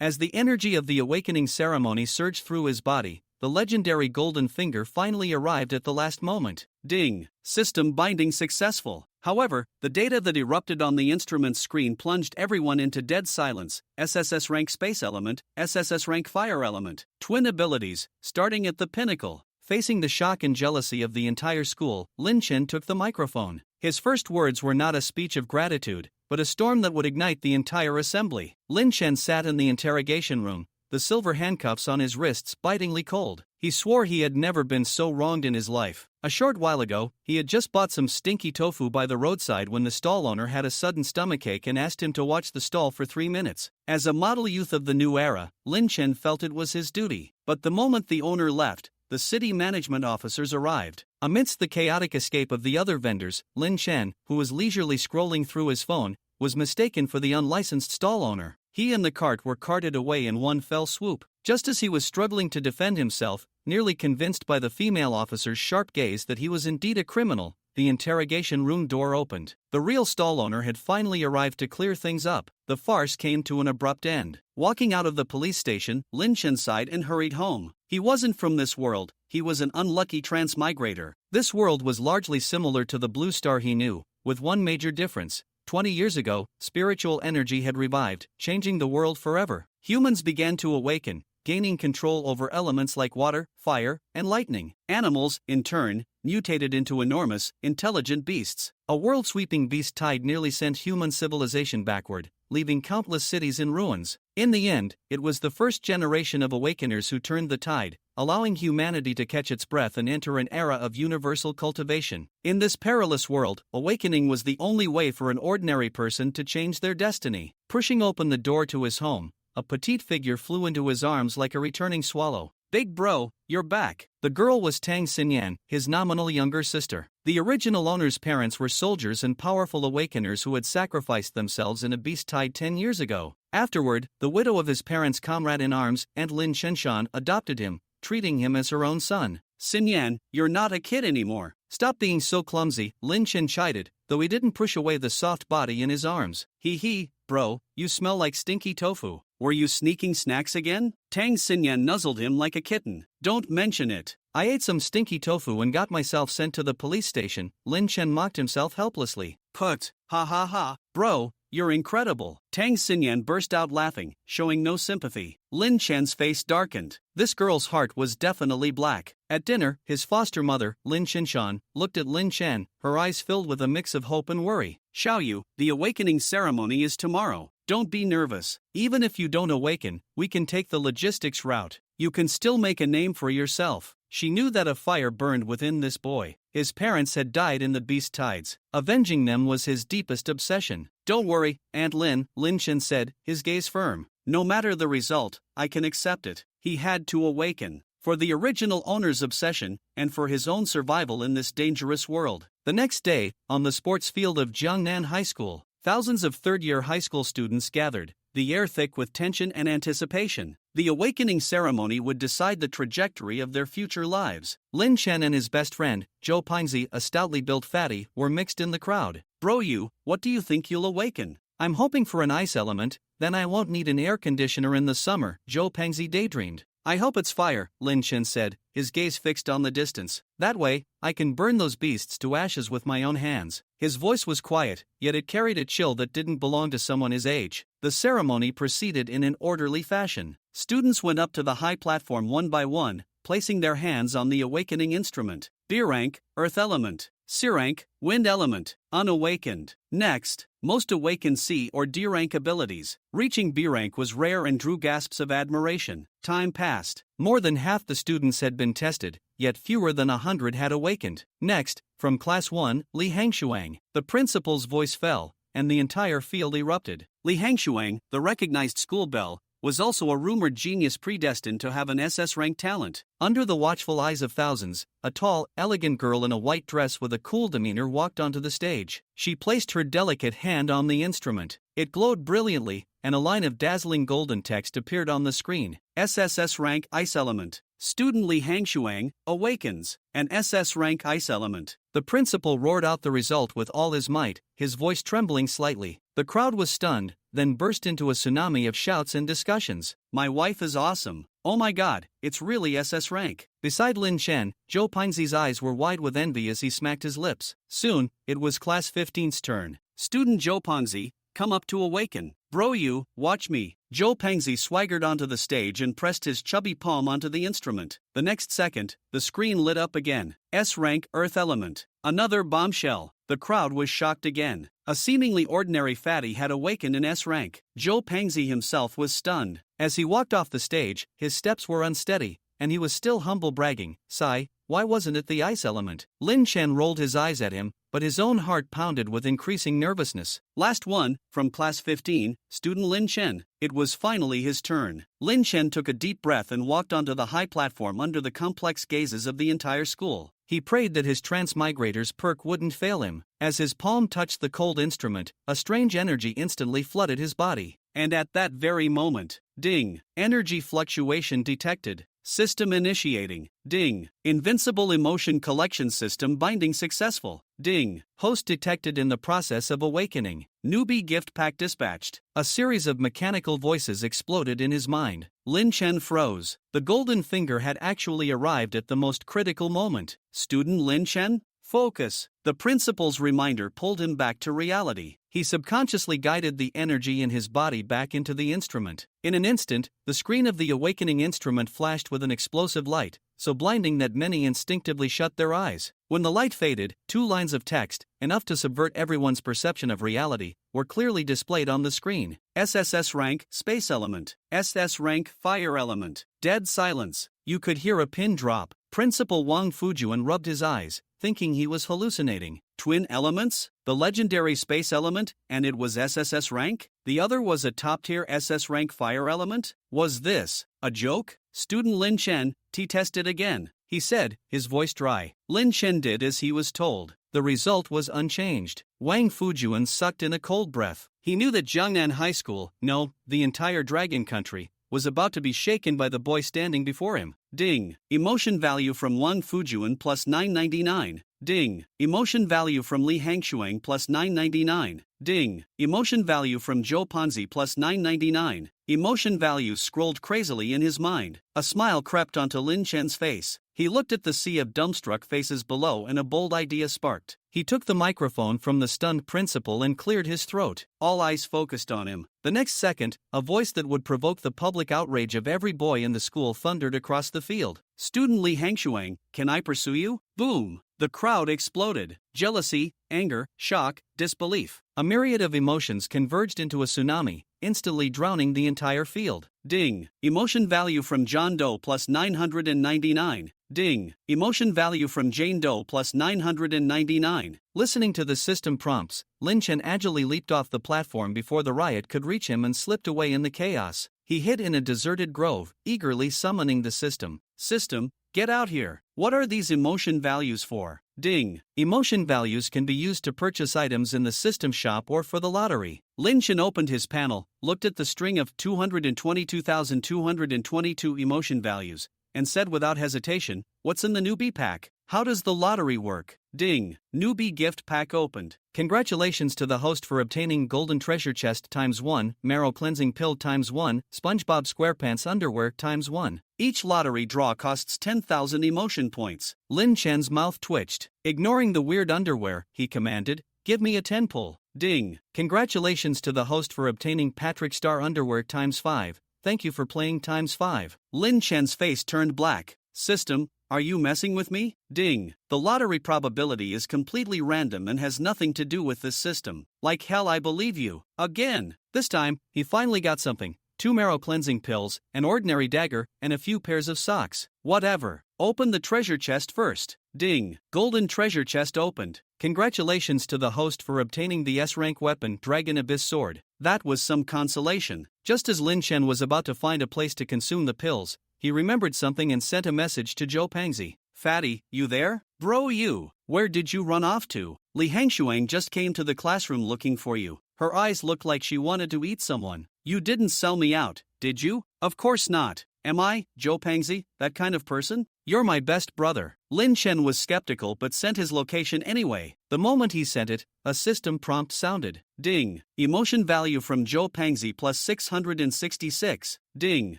As the energy of the awakening ceremony surged through his body, the legendary golden finger finally arrived at the last moment. Ding! System binding successful. However, the data that erupted on the instrument's screen plunged everyone into dead silence. SSS-Rank Space Element, SSS-Rank Fire Element. Twin abilities, starting at the pinnacle. Facing the shock and jealousy of the entire school, Lynch took the microphone. His first words were not a speech of gratitude, but a storm that would ignite the entire assembly. Lynch sat in the interrogation room, the silver handcuffs on his wrists bitingly cold. He swore he had never been so wronged in his life. A short while ago, he had just bought some stinky tofu by the roadside when the stall owner had a sudden stomachache and asked him to watch the stall for 3 minutes. As a model youth of the new era, Lynch felt it was his duty. But the moment the owner left, the city management officers arrived. Amidst the chaotic escape of the other vendors, Lin Chen, who was leisurely scrolling through his phone, was mistaken for the unlicensed stall owner. He and the cart were carted away in one fell swoop. Just as he was struggling to defend himself, nearly convinced by the female officer's sharp gaze that he was indeed a criminal, the interrogation room door opened. The real stall owner had finally arrived to clear things up. The farce came to an abrupt end. Walking out of the police station, Lin Chen sighed and hurried home. He wasn't from this world, he was an unlucky transmigrator. This world was largely similar to the blue star he knew, with one major difference. 20 years ago, spiritual energy had revived, changing the world forever. Humans began to awaken, gaining control over elements like water, fire, and lightning. Animals, in turn, mutated into enormous, intelligent beasts. A world-sweeping beast tide nearly sent human civilization backward, leaving countless cities in ruins. In the end, it was the first generation of awakeners who turned the tide, allowing humanity to catch its breath and enter an era of universal cultivation. In this perilous world, awakening was the only way for an ordinary person to change their destiny. Pushing open the door to his home, a petite figure flew into his arms like a returning swallow. "Big bro, you're back." The girl was Tang Xinyan, his nominal younger sister. The original owner's parents were soldiers and powerful awakeners who had sacrificed themselves in a beast tide 10 years ago. Afterward, the widow of his parents' comrade in arms, Aunt Lin Shenshan, adopted him, treating him as her own son. "Xinyan, you're not a kid anymore. Stop being so clumsy," Lin Chen chided, though he didn't push away the soft body in his arms. Hee, bro, you smell like stinky tofu. Were you sneaking snacks again? Tang Xinyan nuzzled him like a kitten. "Don't mention it." "I ate some stinky tofu and got myself sent to the police station," Lin Chen mocked himself helplessly. "Put, ha, bro, you're incredible." Tang Xinyan burst out laughing, showing no sympathy. Lin Chen's face darkened. This girl's heart was definitely black. At dinner, his foster mother, Lin Xinshan, looked at Lin Chen, her eyes filled with a mix of hope and worry. "Xiaoyu, the awakening ceremony is tomorrow. Don't be nervous. Even if you don't awaken, we can take the logistics route. You can still make a name for yourself." She knew that a fire burned within this boy. His parents had died in the beast tides. Avenging them was his deepest obsession. "Don't worry, Aunt Lin," Lin Chen said, his gaze firm. "No matter the result, I can accept it." He had to awaken. For the original owner's obsession, and for his own survival in this dangerous world. The next day, on the sports field of Jiangnan High School, thousands of third-year high school students gathered, the air thick with tension and anticipation. The awakening ceremony would decide the trajectory of their future lives. Lin Chen and his best friend, Zhou Pingzi, a stoutly built fatty, were mixed in the crowd. "Bro, what do you think you'll awaken?" "I'm hoping for an ice element, then I won't need an air conditioner in the summer," Zhou Pingzi daydreamed. "I hope it's fire," Lin Chen said, his gaze fixed on the distance. "That way, I can burn those beasts to ashes with my own hands." His voice was quiet, yet it carried a chill that didn't belong to someone his age. The ceremony proceeded in an orderly fashion. Students went up to the high platform one by one, placing their hands on the awakening instrument. B rank, Earth Element. C rank, Wind Element. Unawakened. Next, most awakened C or D rank abilities. Reaching B rank was rare and drew gasps of admiration. Time passed. More than half the students had been tested, yet fewer than 100 had awakened. Next, from Class 1, Li Hangshuang. The principal's voice fell, and the entire field erupted. Li Hangshuang, the recognized school belle, was also a rumored genius predestined to have an SS-Rank talent. Under the watchful eyes of thousands, a tall, elegant girl in a white dress with a cool demeanor walked onto the stage. She placed her delicate hand on the instrument. It glowed brilliantly, and a line of dazzling golden text appeared on the screen. SSS-Rank Ice Element. Student Li Hangshuang awakens. An SS-Rank Ice Element. The principal roared out the result with all his might, his voice trembling slightly. The crowd was stunned, then burst into a tsunami of shouts and discussions. My wife is awesome. Oh my god, it's really SS rank. Beside Lin Chen, Zhou Pingzi's eyes were wide with envy as he smacked his lips. Soon, it was Class 15's turn. Student Zhou Pingzi, come up to awaken. Bro you, watch me. Zhou Pingzi swaggered onto the stage and pressed his chubby palm onto the instrument. The next second, the screen lit up again. S-rank Earth Element. Another bombshell. The crowd was shocked again. A seemingly ordinary fatty had awakened in S-rank. Zhou Pingzi himself was stunned. As he walked off the stage, his steps were unsteady, and he was still humble bragging. Sigh, why wasn't it the ice element? Lin Chen rolled his eyes at him, but his own heart pounded with increasing nervousness. Last one, from Class 15, student Lin Chen. It was finally his turn. Lin Chen took a deep breath and walked onto the high platform under the complex gazes of the entire school. He prayed that his transmigrator's perk wouldn't fail him. As his palm touched the cold instrument, a strange energy instantly flooded his body. And at that very moment, ding, energy fluctuation detected. System initiating. Ding. Invincible emotion collection system binding successful. Ding. Host detected in the process of awakening. Newbie gift pack dispatched. A series of mechanical voices exploded in his mind. Lin Chen froze. The golden finger had actually arrived at the most critical moment. Student Lin Chen? Focus. The principal's reminder pulled him back to reality. He subconsciously guided the energy in his body back into the instrument. In an instant, the screen of the awakening instrument flashed with an explosive light, so blinding that many instinctively shut their eyes. When the light faded, 2 lines of text, enough to subvert everyone's perception of reality, were clearly displayed on the screen. SSS-Rank Space Element. SS-Rank Fire Element. Dead silence. You could hear a pin drop. Principal Wang Fujuan rubbed his eyes, thinking he was hallucinating. Twin elements? The legendary space element, and it was SSS rank? The other was a top-tier SS rank fire element? Was this a joke? Student Lin Chen t-tested again. He said, his voice dry. Lin Chen did as he was told. The result was unchanged. Wang Fujuan sucked in a cold breath. He knew that Jiangnan High School, no, the entire Dragon Country, was about to be shaken by the boy standing before him. Ding. Emotion value from Wang Fujuan plus 999. Ding. Emotion value from Li Hangshuang plus 999. Ding. Emotion value from Zhou Pingzi plus 999. Emotion value scrolled crazily in his mind. A smile crept onto Lin Chen's face. He looked at the sea of dumbstruck faces below and a bold idea sparked. He took the microphone from the stunned principal and cleared his throat. All eyes focused on him. The next second, a voice that would provoke the public outrage of every boy in the school thundered across the field. Student Li Hangshuang, can I pursue you? Boom! The crowd exploded. Jealousy, anger, shock, disbelief. A myriad of emotions converged into a tsunami, instantly drowning the entire field. Ding. Emotion value from John Doe plus 999. Ding. Emotion value from Jane Doe plus 999. Listening to the system prompts, Lin Chen agilely leaped off the platform before the riot could reach him and slipped away in the chaos. He hid in a deserted grove, eagerly summoning the system. System, get out here. What are these emotion values for? Ding. Emotion values can be used to purchase items in the system shop or for the lottery. Lin Chen opened his panel, looked at the string of 222,222 emotion values, and said without hesitation, what's in the newbie pack? How does the lottery work? Ding. Newbie gift pack opened. Congratulations to the host for obtaining Golden Treasure Chest ×1, Marrow Cleansing Pill ×1, SpongeBob SquarePants Underwear ×1. Each lottery draw costs 10,000 emotion points. Lin Chen's mouth twitched. Ignoring the weird underwear, he commanded, give me a 10 pull. Ding. Congratulations to the host for obtaining Patrick Star Underwear ×5. Thank you for playing ×5. Lin Chen's face turned black. System, are you messing with me? Ding. The lottery probability is completely random and has nothing to do with this system. Like hell I believe you. Again. This time, he finally got something. 2 marrow cleansing pills, an ordinary dagger, and a few pairs of socks. Whatever. Open the treasure chest first. Ding. Golden treasure chest opened. Congratulations to the host for obtaining the S-rank weapon Dragon Abyss Sword. That was some consolation. Just as Lin Chen was about to find a place to consume the pills, he remembered something and sent a message to Zhou Pingzi. Fatty, you there? Bro you. Where did you run off to? Li Hangshuang just came to the classroom looking for you. Her eyes looked like she wanted to eat someone. You didn't sell me out, did you? Of course not. Am I, Zhou Pingzi, that kind of person? You're my best brother. Lin Chen was skeptical but sent his location anyway. The moment he sent it, a system prompt sounded. Ding. Emotion value from Zhou Pangzi plus 666. Ding.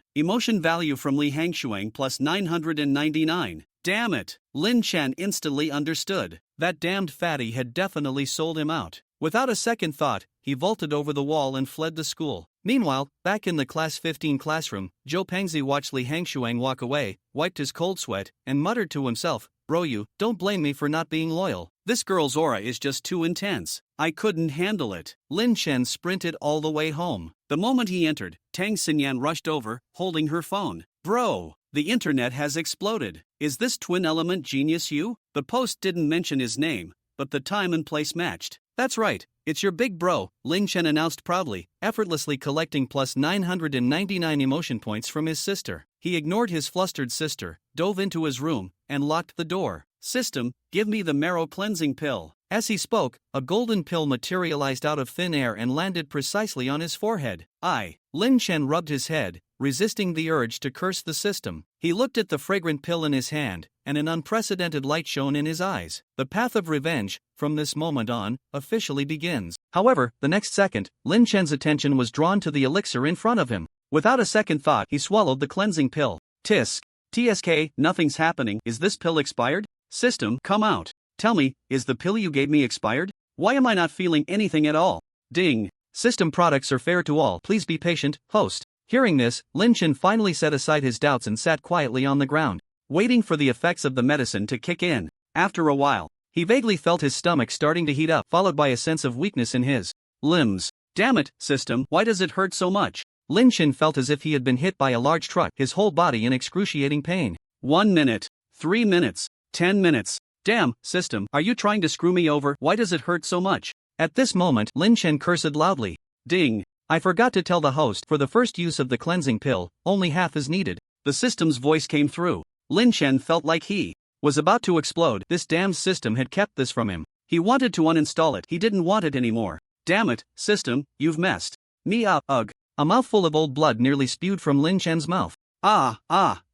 Emotion value from Li Hangshuang plus 999. Damn it. Lin Chen instantly understood. That damned fatty had definitely sold him out. Without a second thought, he vaulted over the wall and fled to school. Meanwhile, back in the Class 15 classroom, Zhou Pangzi watched Li Hangshuang walk away, wiped his cold sweat, and muttered to himself, "Bro, you don't blame me for not being loyal. This girl's aura is just too intense. I couldn't handle it." Lin Chen sprinted all the way home. The moment he entered, Tang Xinyan rushed over, holding her phone. "Bro, the internet has exploded. Is this twin element genius you?" The post didn't mention his name, but the time and place matched. "That's right, it's your big bro," Lin Chen announced proudly, effortlessly collecting plus 999 emotion points from his sister. He ignored his flustered sister, dove into his room, and locked the door. "System, give me the Marrow cleansing pill." As he spoke, a golden pill materialized out of thin air and landed precisely on his forehead. Lin Chen rubbed his head, resisting the urge to curse the system. He looked at the fragrant pill in his hand, and an unprecedented light shone in his eyes. The path of revenge, from this moment on, officially begins. However, the next second, Lin Chen's attention was drawn to the elixir in front of him. Without a second thought, he swallowed the cleansing pill. Tisk. TSK, nothing's happening. Is this pill expired? System, come out. Tell me, is the pill you gave me expired? Why am I not feeling anything at all? Ding. System products are fair to all. Please be patient, host. Hearing this, Lin Chen finally set aside his doubts and sat quietly on the ground, waiting for the effects of the medicine to kick in. After a while, he vaguely felt his stomach starting to heat up, followed by a sense of weakness in his limbs. Damn it, system, why does it hurt so much? Lin Chen felt as if he had been hit by a large truck, his whole body in excruciating pain. 1 minute, 3 minutes, 10 minutes. Damn, system, are you trying to screw me over? Why does it hurt so much? At this moment, Lin Chen cursed loudly. Ding. I forgot to tell the host, for the first use of the cleansing pill, only half is needed. The system's voice came through. Lin Chen felt like he was about to explode. This damn system had kept this from him. He wanted to uninstall it. He didn't want it anymore. Damn it, system, you've messed me up. Ugh. A mouthful of old blood nearly spewed from Lin Chen's mouth.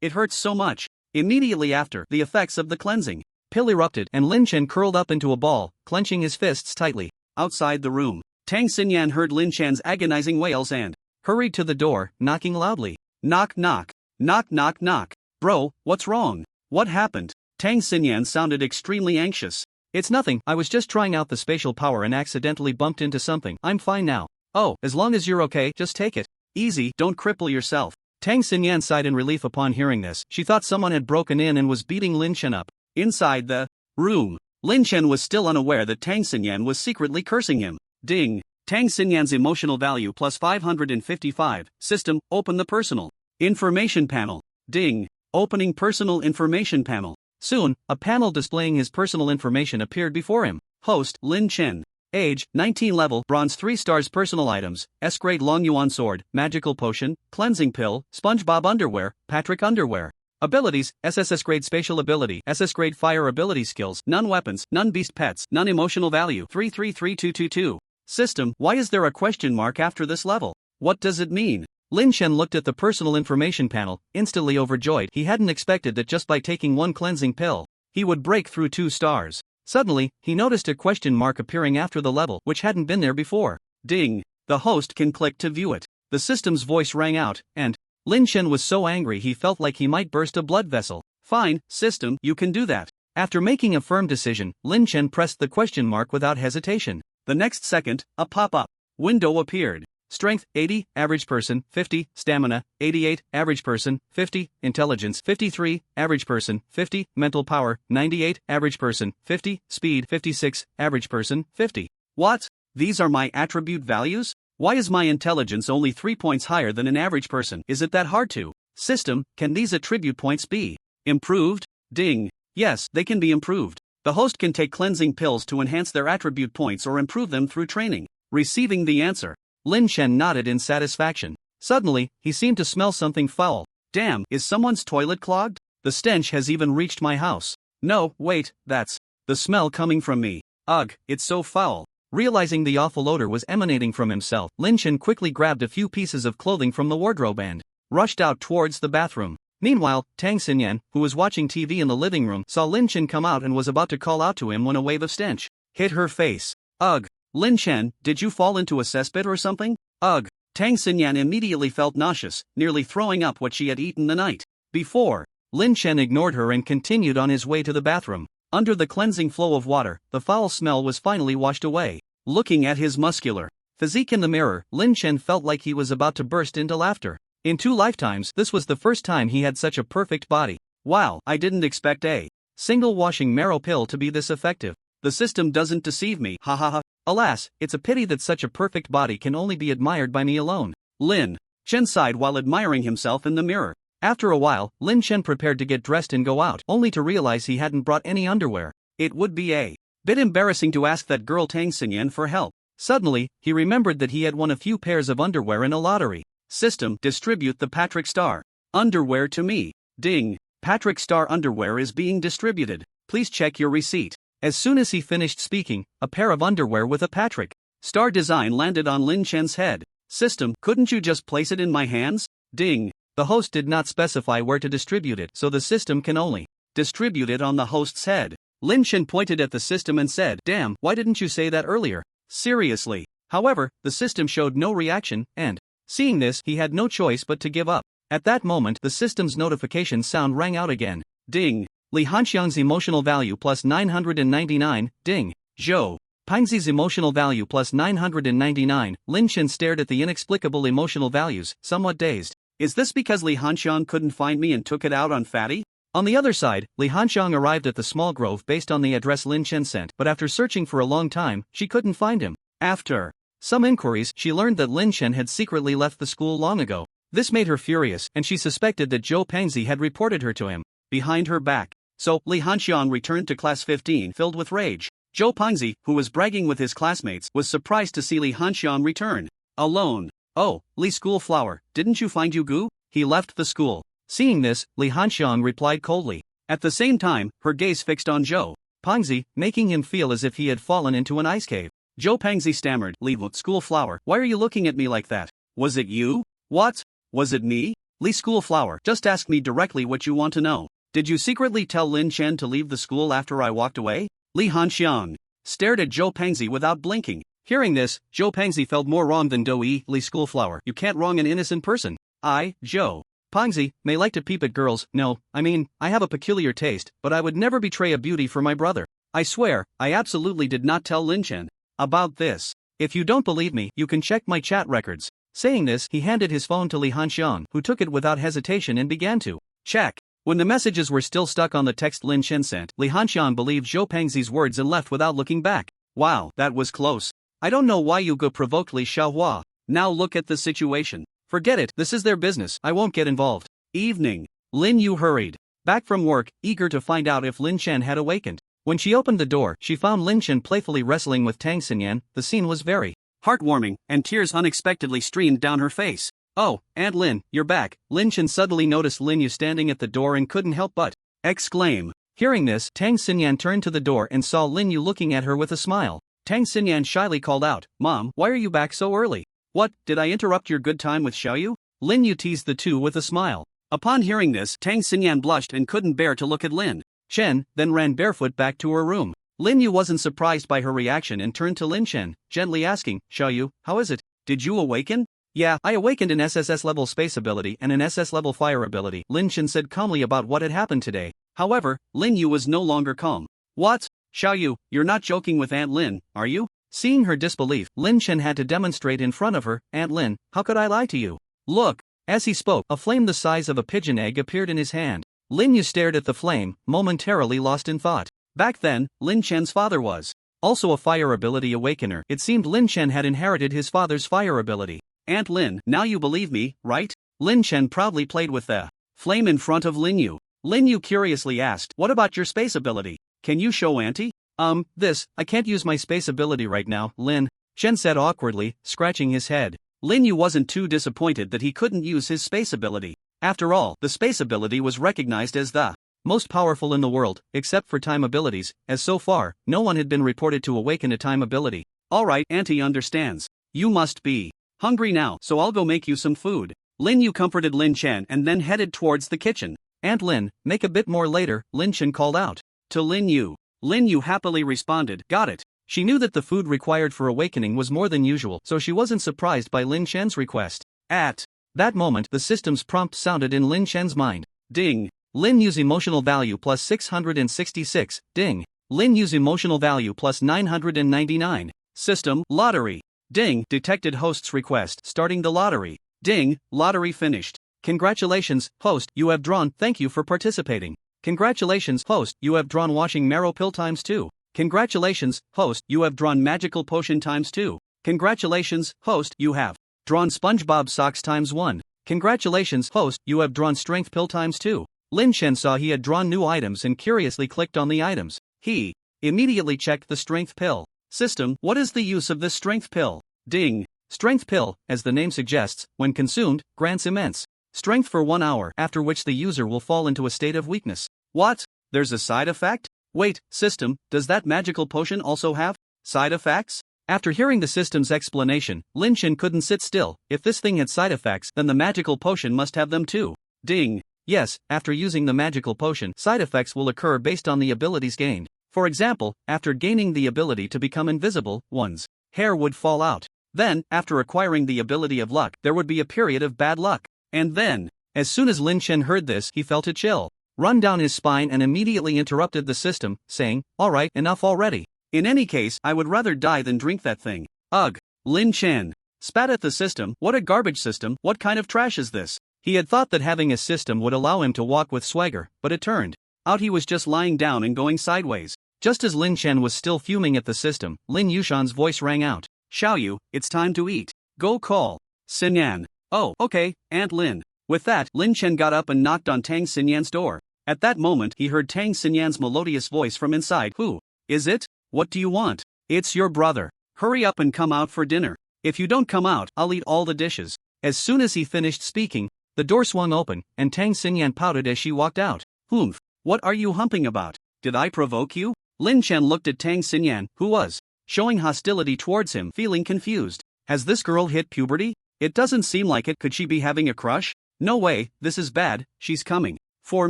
It hurts so much. Immediately after, the effects of the cleansing pill erupted, and Lin Chen curled up into a ball, clenching his fists tightly. Outside the room, Tang Xinyan heard Lin Chen's agonizing wails and hurried to the door, knocking loudly. Knock knock. Knock knock knock. Bro, what's wrong? What happened? Tang Xinyan sounded extremely anxious. It's nothing, I was just trying out the spatial power and accidentally bumped into something. I'm fine now. Oh, as long as you're okay, just take it easy, don't cripple yourself. Tang Xinyan sighed in relief upon hearing this. She thought someone had broken in and was beating Lin Chen up. Inside the room, Lin Chen was still unaware that Tang Xinyan was secretly cursing him. Ding. Tang Xinyan's emotional value plus 555. System, open the personal information panel. Ding. Opening personal information panel. Soon, a panel displaying his personal information appeared before him. Host, Lin Chen. Age, 19 level, bronze 3 stars. Personal items, S-grade Long Yuan sword, magical potion, cleansing pill, SpongeBob underwear, Patrick underwear. Abilities, SSS-grade spatial ability, SS-grade fire ability skills, none weapons, none beast pets, none emotional value, 333222. System, why is there a question mark after this level? What does it mean? Lin Chen looked at the personal information panel, instantly overjoyed. He hadn't expected that just by taking one cleansing pill, he would break through 2 stars. Suddenly, he noticed a question mark appearing after the level, which hadn't been there before. Ding. The host can click to view it. The system's voice rang out, and Lin Chen was so angry he felt like he might burst a blood vessel. Fine, system, you can do that. After making a firm decision, Lin Chen pressed the question mark without hesitation. The next second, a pop-up window appeared. Strength, 80, average person, 50, stamina, 88, average person, 50, intelligence, 53, average person, 50, mental power, 98, average person, 50, speed, 56, average person, 50. What? These are my attribute values? Why is my intelligence only 3 points higher than an average person? Is it that hard to? System, can these attribute points be improved? Ding. Yes, they can be improved. The host can take cleansing pills to enhance their attribute points or improve them through training. Receiving the answer, Lin Chen nodded in satisfaction. Suddenly, he seemed to smell something foul. Damn, is someone's toilet clogged? The stench has even reached my house. No, wait, that's the smell coming from me. Ugh, it's so foul. Realizing the awful odor was emanating from himself, Lin Chen quickly grabbed a few pieces of clothing from the wardrobe and rushed out towards the bathroom. Meanwhile, Tang Xinyan, who was watching TV in the living room, saw Lin Chen come out and was about to call out to him when a wave of stench hit her face. Ugh. Lin Chen, did you fall into a cesspit or something? Ugh. Tang Xinyan immediately felt nauseous, nearly throwing up what she had eaten the night before. Lin Chen ignored her and continued on his way to the bathroom. Under the cleansing flow of water, the foul smell was finally washed away. Looking at his muscular physique in the mirror, Lin Chen felt like he was about to burst into laughter. In 2 lifetimes, this was the first time he had such a perfect body. Wow, I didn't expect a single washing marrow pill to be this effective. The system doesn't deceive me, ha ha ha. Alas, it's a pity that such a perfect body can only be admired by me alone. Lin Chen sighed while admiring himself in the mirror. After a while, Lin Chen prepared to get dressed and go out, only to realize he hadn't brought any underwear. It would be a bit embarrassing to ask that girl Tang Xinyan for help. Suddenly, he remembered that he had won a few pairs of underwear in a lottery. System, distribute the Patrick Star underwear to me. Ding. Patrick Star underwear is being distributed. Please check your receipt. As soon as he finished speaking, a pair of underwear with a Patrick Star design landed on Lin Chen's head. System, couldn't you just place it in my hands? Ding. The host did not specify where to distribute it, so the system can only distribute it on the host's head. Lin Chen pointed at the system and said, "Damn, why didn't you say that earlier?" Seriously. However, the system showed no reaction, and seeing this, he had no choice but to give up. At that moment, the system's notification sound rang out again. Ding. Li Hanxiang's emotional value plus 999, ding. Zhou Pingzi's emotional value plus 999. Lin Chen stared at the inexplicable emotional values, somewhat dazed. Is this because Li Hanxiang couldn't find me and took it out on Fatty? On the other side, Li Hanxiang arrived at the small grove based on the address Lin Chen sent, but after searching for a long time, she couldn't find him. After some inquiries, she learned that Lin Chen had secretly left the school long ago. This made her furious, and she suspected that Zhou Pengzi had reported her to him behind her back. So, Li Hanxiang returned to class 15 filled with rage. Zhou Pengzi, who was bragging with his classmates, was surprised to see Li Hanxiang return alone. Oh, Li Schoolflower, didn't you find Yugu? He left the school. Seeing this, Li Hanxiang replied coldly. At the same time, her gaze fixed on Zhou Pengzi, making him feel as if he had fallen into an ice cave. Zhou Pengzi stammered, Li Schoolflower, why are you looking at me like that? Was it you? What? Was it me? Li Schoolflower, just ask me directly what you want to know. Did you secretly tell Lin Chen to leave the school after I walked away? Li Hanxiang stared at Zhou Pengzi without blinking. Hearing this, Zhou Pengzi felt more wrong than Doi. Li Schoolflower, you can't wrong an innocent person. I, Zhou Pengzi, may like to peep at girls. No, I mean, I have a peculiar taste, but I would never betray a beauty for my brother. I swear, I absolutely did not tell Lin Chen about this. If you don't believe me, you can check my chat records. Saying this, he handed his phone to Li Hanxiang, who took it without hesitation and began to check. When the messages were still stuck on the text Lin Chen sent, Li Hanxiang believed Zhou Pengzi's words and left without looking back. Wow, that was close. I don't know why you go provoked Li Xiaohua. Now look at the situation. Forget it, this is their business, I won't get involved. Evening. Lin Yu hurried back from work, eager to find out if Lin Chen had awakened. When she opened the door, she found Lin Chen playfully wrestling with Tang Xinyan. The scene was very heartwarming, and tears unexpectedly streamed down her face. Oh, Aunt Lin, you're back. Lin Chen suddenly noticed Lin Yu standing at the door and couldn't help but exclaim. Hearing this, Tang Xinyan turned to the door and saw Lin Yu looking at her with a smile. Tang Xinyan shyly called out, Mom, why are you back so early? What, did I interrupt your good time with Xiaoyu? Lin Yu teased the two with a smile. Upon hearing this, Tang Xinyan blushed and couldn't bear to look at Lin Chen, then ran barefoot back to her room. Lin Yu wasn't surprised by her reaction and turned to Lin Chen, gently asking, Xiaoyu, how is it? Did you awaken? Yeah, I awakened an SSS level space ability and an SS level fire ability, Lin Chen said calmly about what had happened today. However, Lin Yu was no longer calm. What? Xiaoyu, you're not joking with Aunt Lin, are you? Seeing her disbelief, Lin Chen had to demonstrate in front of her, Aunt Lin, how could I lie to you? Look. As he spoke, a flame the size of a pigeon egg appeared in his hand. Lin Yu stared at the flame, momentarily lost in thought. Back then, Lin Chen's father was also a fire ability awakener. It seemed Lin Chen had inherited his father's fire ability. Aunt Lin, now you believe me, right? Lin Chen proudly played with the flame in front of Lin Yu. Lin Yu curiously asked, what about your space ability? Can you show Auntie? I can't use my space ability right now, Lin Chen said awkwardly, scratching his head. Lin Yu wasn't too disappointed that he couldn't use his space ability. After all, the space ability was recognized as the most powerful in the world, except for time abilities, as so far, no one had been reported to awaken a time ability. Alright, Auntie understands. You must be hungry now, so I'll go make you some food. Lin Yu comforted Lin Chen and then headed towards the kitchen. Aunt Lin, make a bit more later, Lin Chen called out. To Lin Yu. Lin Yu happily responded, got it. She knew that the food required for awakening was more than usual, so she wasn't surprised by Lin Chen's request. At that moment, the system's prompt sounded in Lin Chen's mind. Ding. Lin Yu's emotional value plus 666. Ding. Lin Yu's emotional value plus 999. System, lottery. Ding. Detected host's request, starting the lottery. Ding. Lottery finished. Congratulations, host, you have drawn. Thank you for participating. Congratulations, host, you have drawn washing marrow pill times 2. Congratulations, host, you have drawn magical potion times 2. Congratulations, host, you have drawn SpongeBob socks times 1. Congratulations, host, you have drawn strength pill times 2. Lin Chen saw he had drawn new items and curiously clicked on the items. He immediately checked the strength pill. System, what is the use of this strength pill? Ding. Strength pill, as the name suggests, when consumed, grants immense strength for 1 hour, after which the user will fall into a state of weakness. What? There's a side effect? Wait, system, does that magical potion also have side effects? After hearing the system's explanation, Lin Chen couldn't sit still. If this thing had side effects, then the magical potion must have them too. Ding. Yes, after using the magical potion, side effects will occur based on the abilities gained. For example, after gaining the ability to become invisible, one's hair would fall out. Then, after acquiring the ability of luck, there would be a period of bad luck. And then, as soon as Lin Chen heard this, he felt a chill run down his spine and immediately interrupted the system, saying, alright, enough already. In any case, I would rather die than drink that thing. Ugh. Lin Chen spat at the system. What a garbage system, what kind of trash is this? He had thought that having a system would allow him to walk with swagger, but it turned out he was just lying down and going sideways. Just as Lin Chen was still fuming at the system, Lin Yushan's voice rang out. Xiaoyu, it's time to eat. Go call Xinyan. Oh, okay, Aunt Lin. With that, Lin Chen got up and knocked on Tang Xinyan's door. At that moment, he heard Tang Xinyan's melodious voice from inside. Who is it? What do you want? It's your brother. Hurry up and come out for dinner. If you don't come out, I'll eat all the dishes. As soon as he finished speaking, the door swung open, and Tang Xinyan pouted as she walked out. Humph. What are you humping about? Did I provoke you? Lin Chen looked at Tang Xinyan, who was showing hostility towards him, feeling confused. Has this girl hit puberty? It doesn't seem like it. Could she be having a crush? No way, this is bad, she's coming for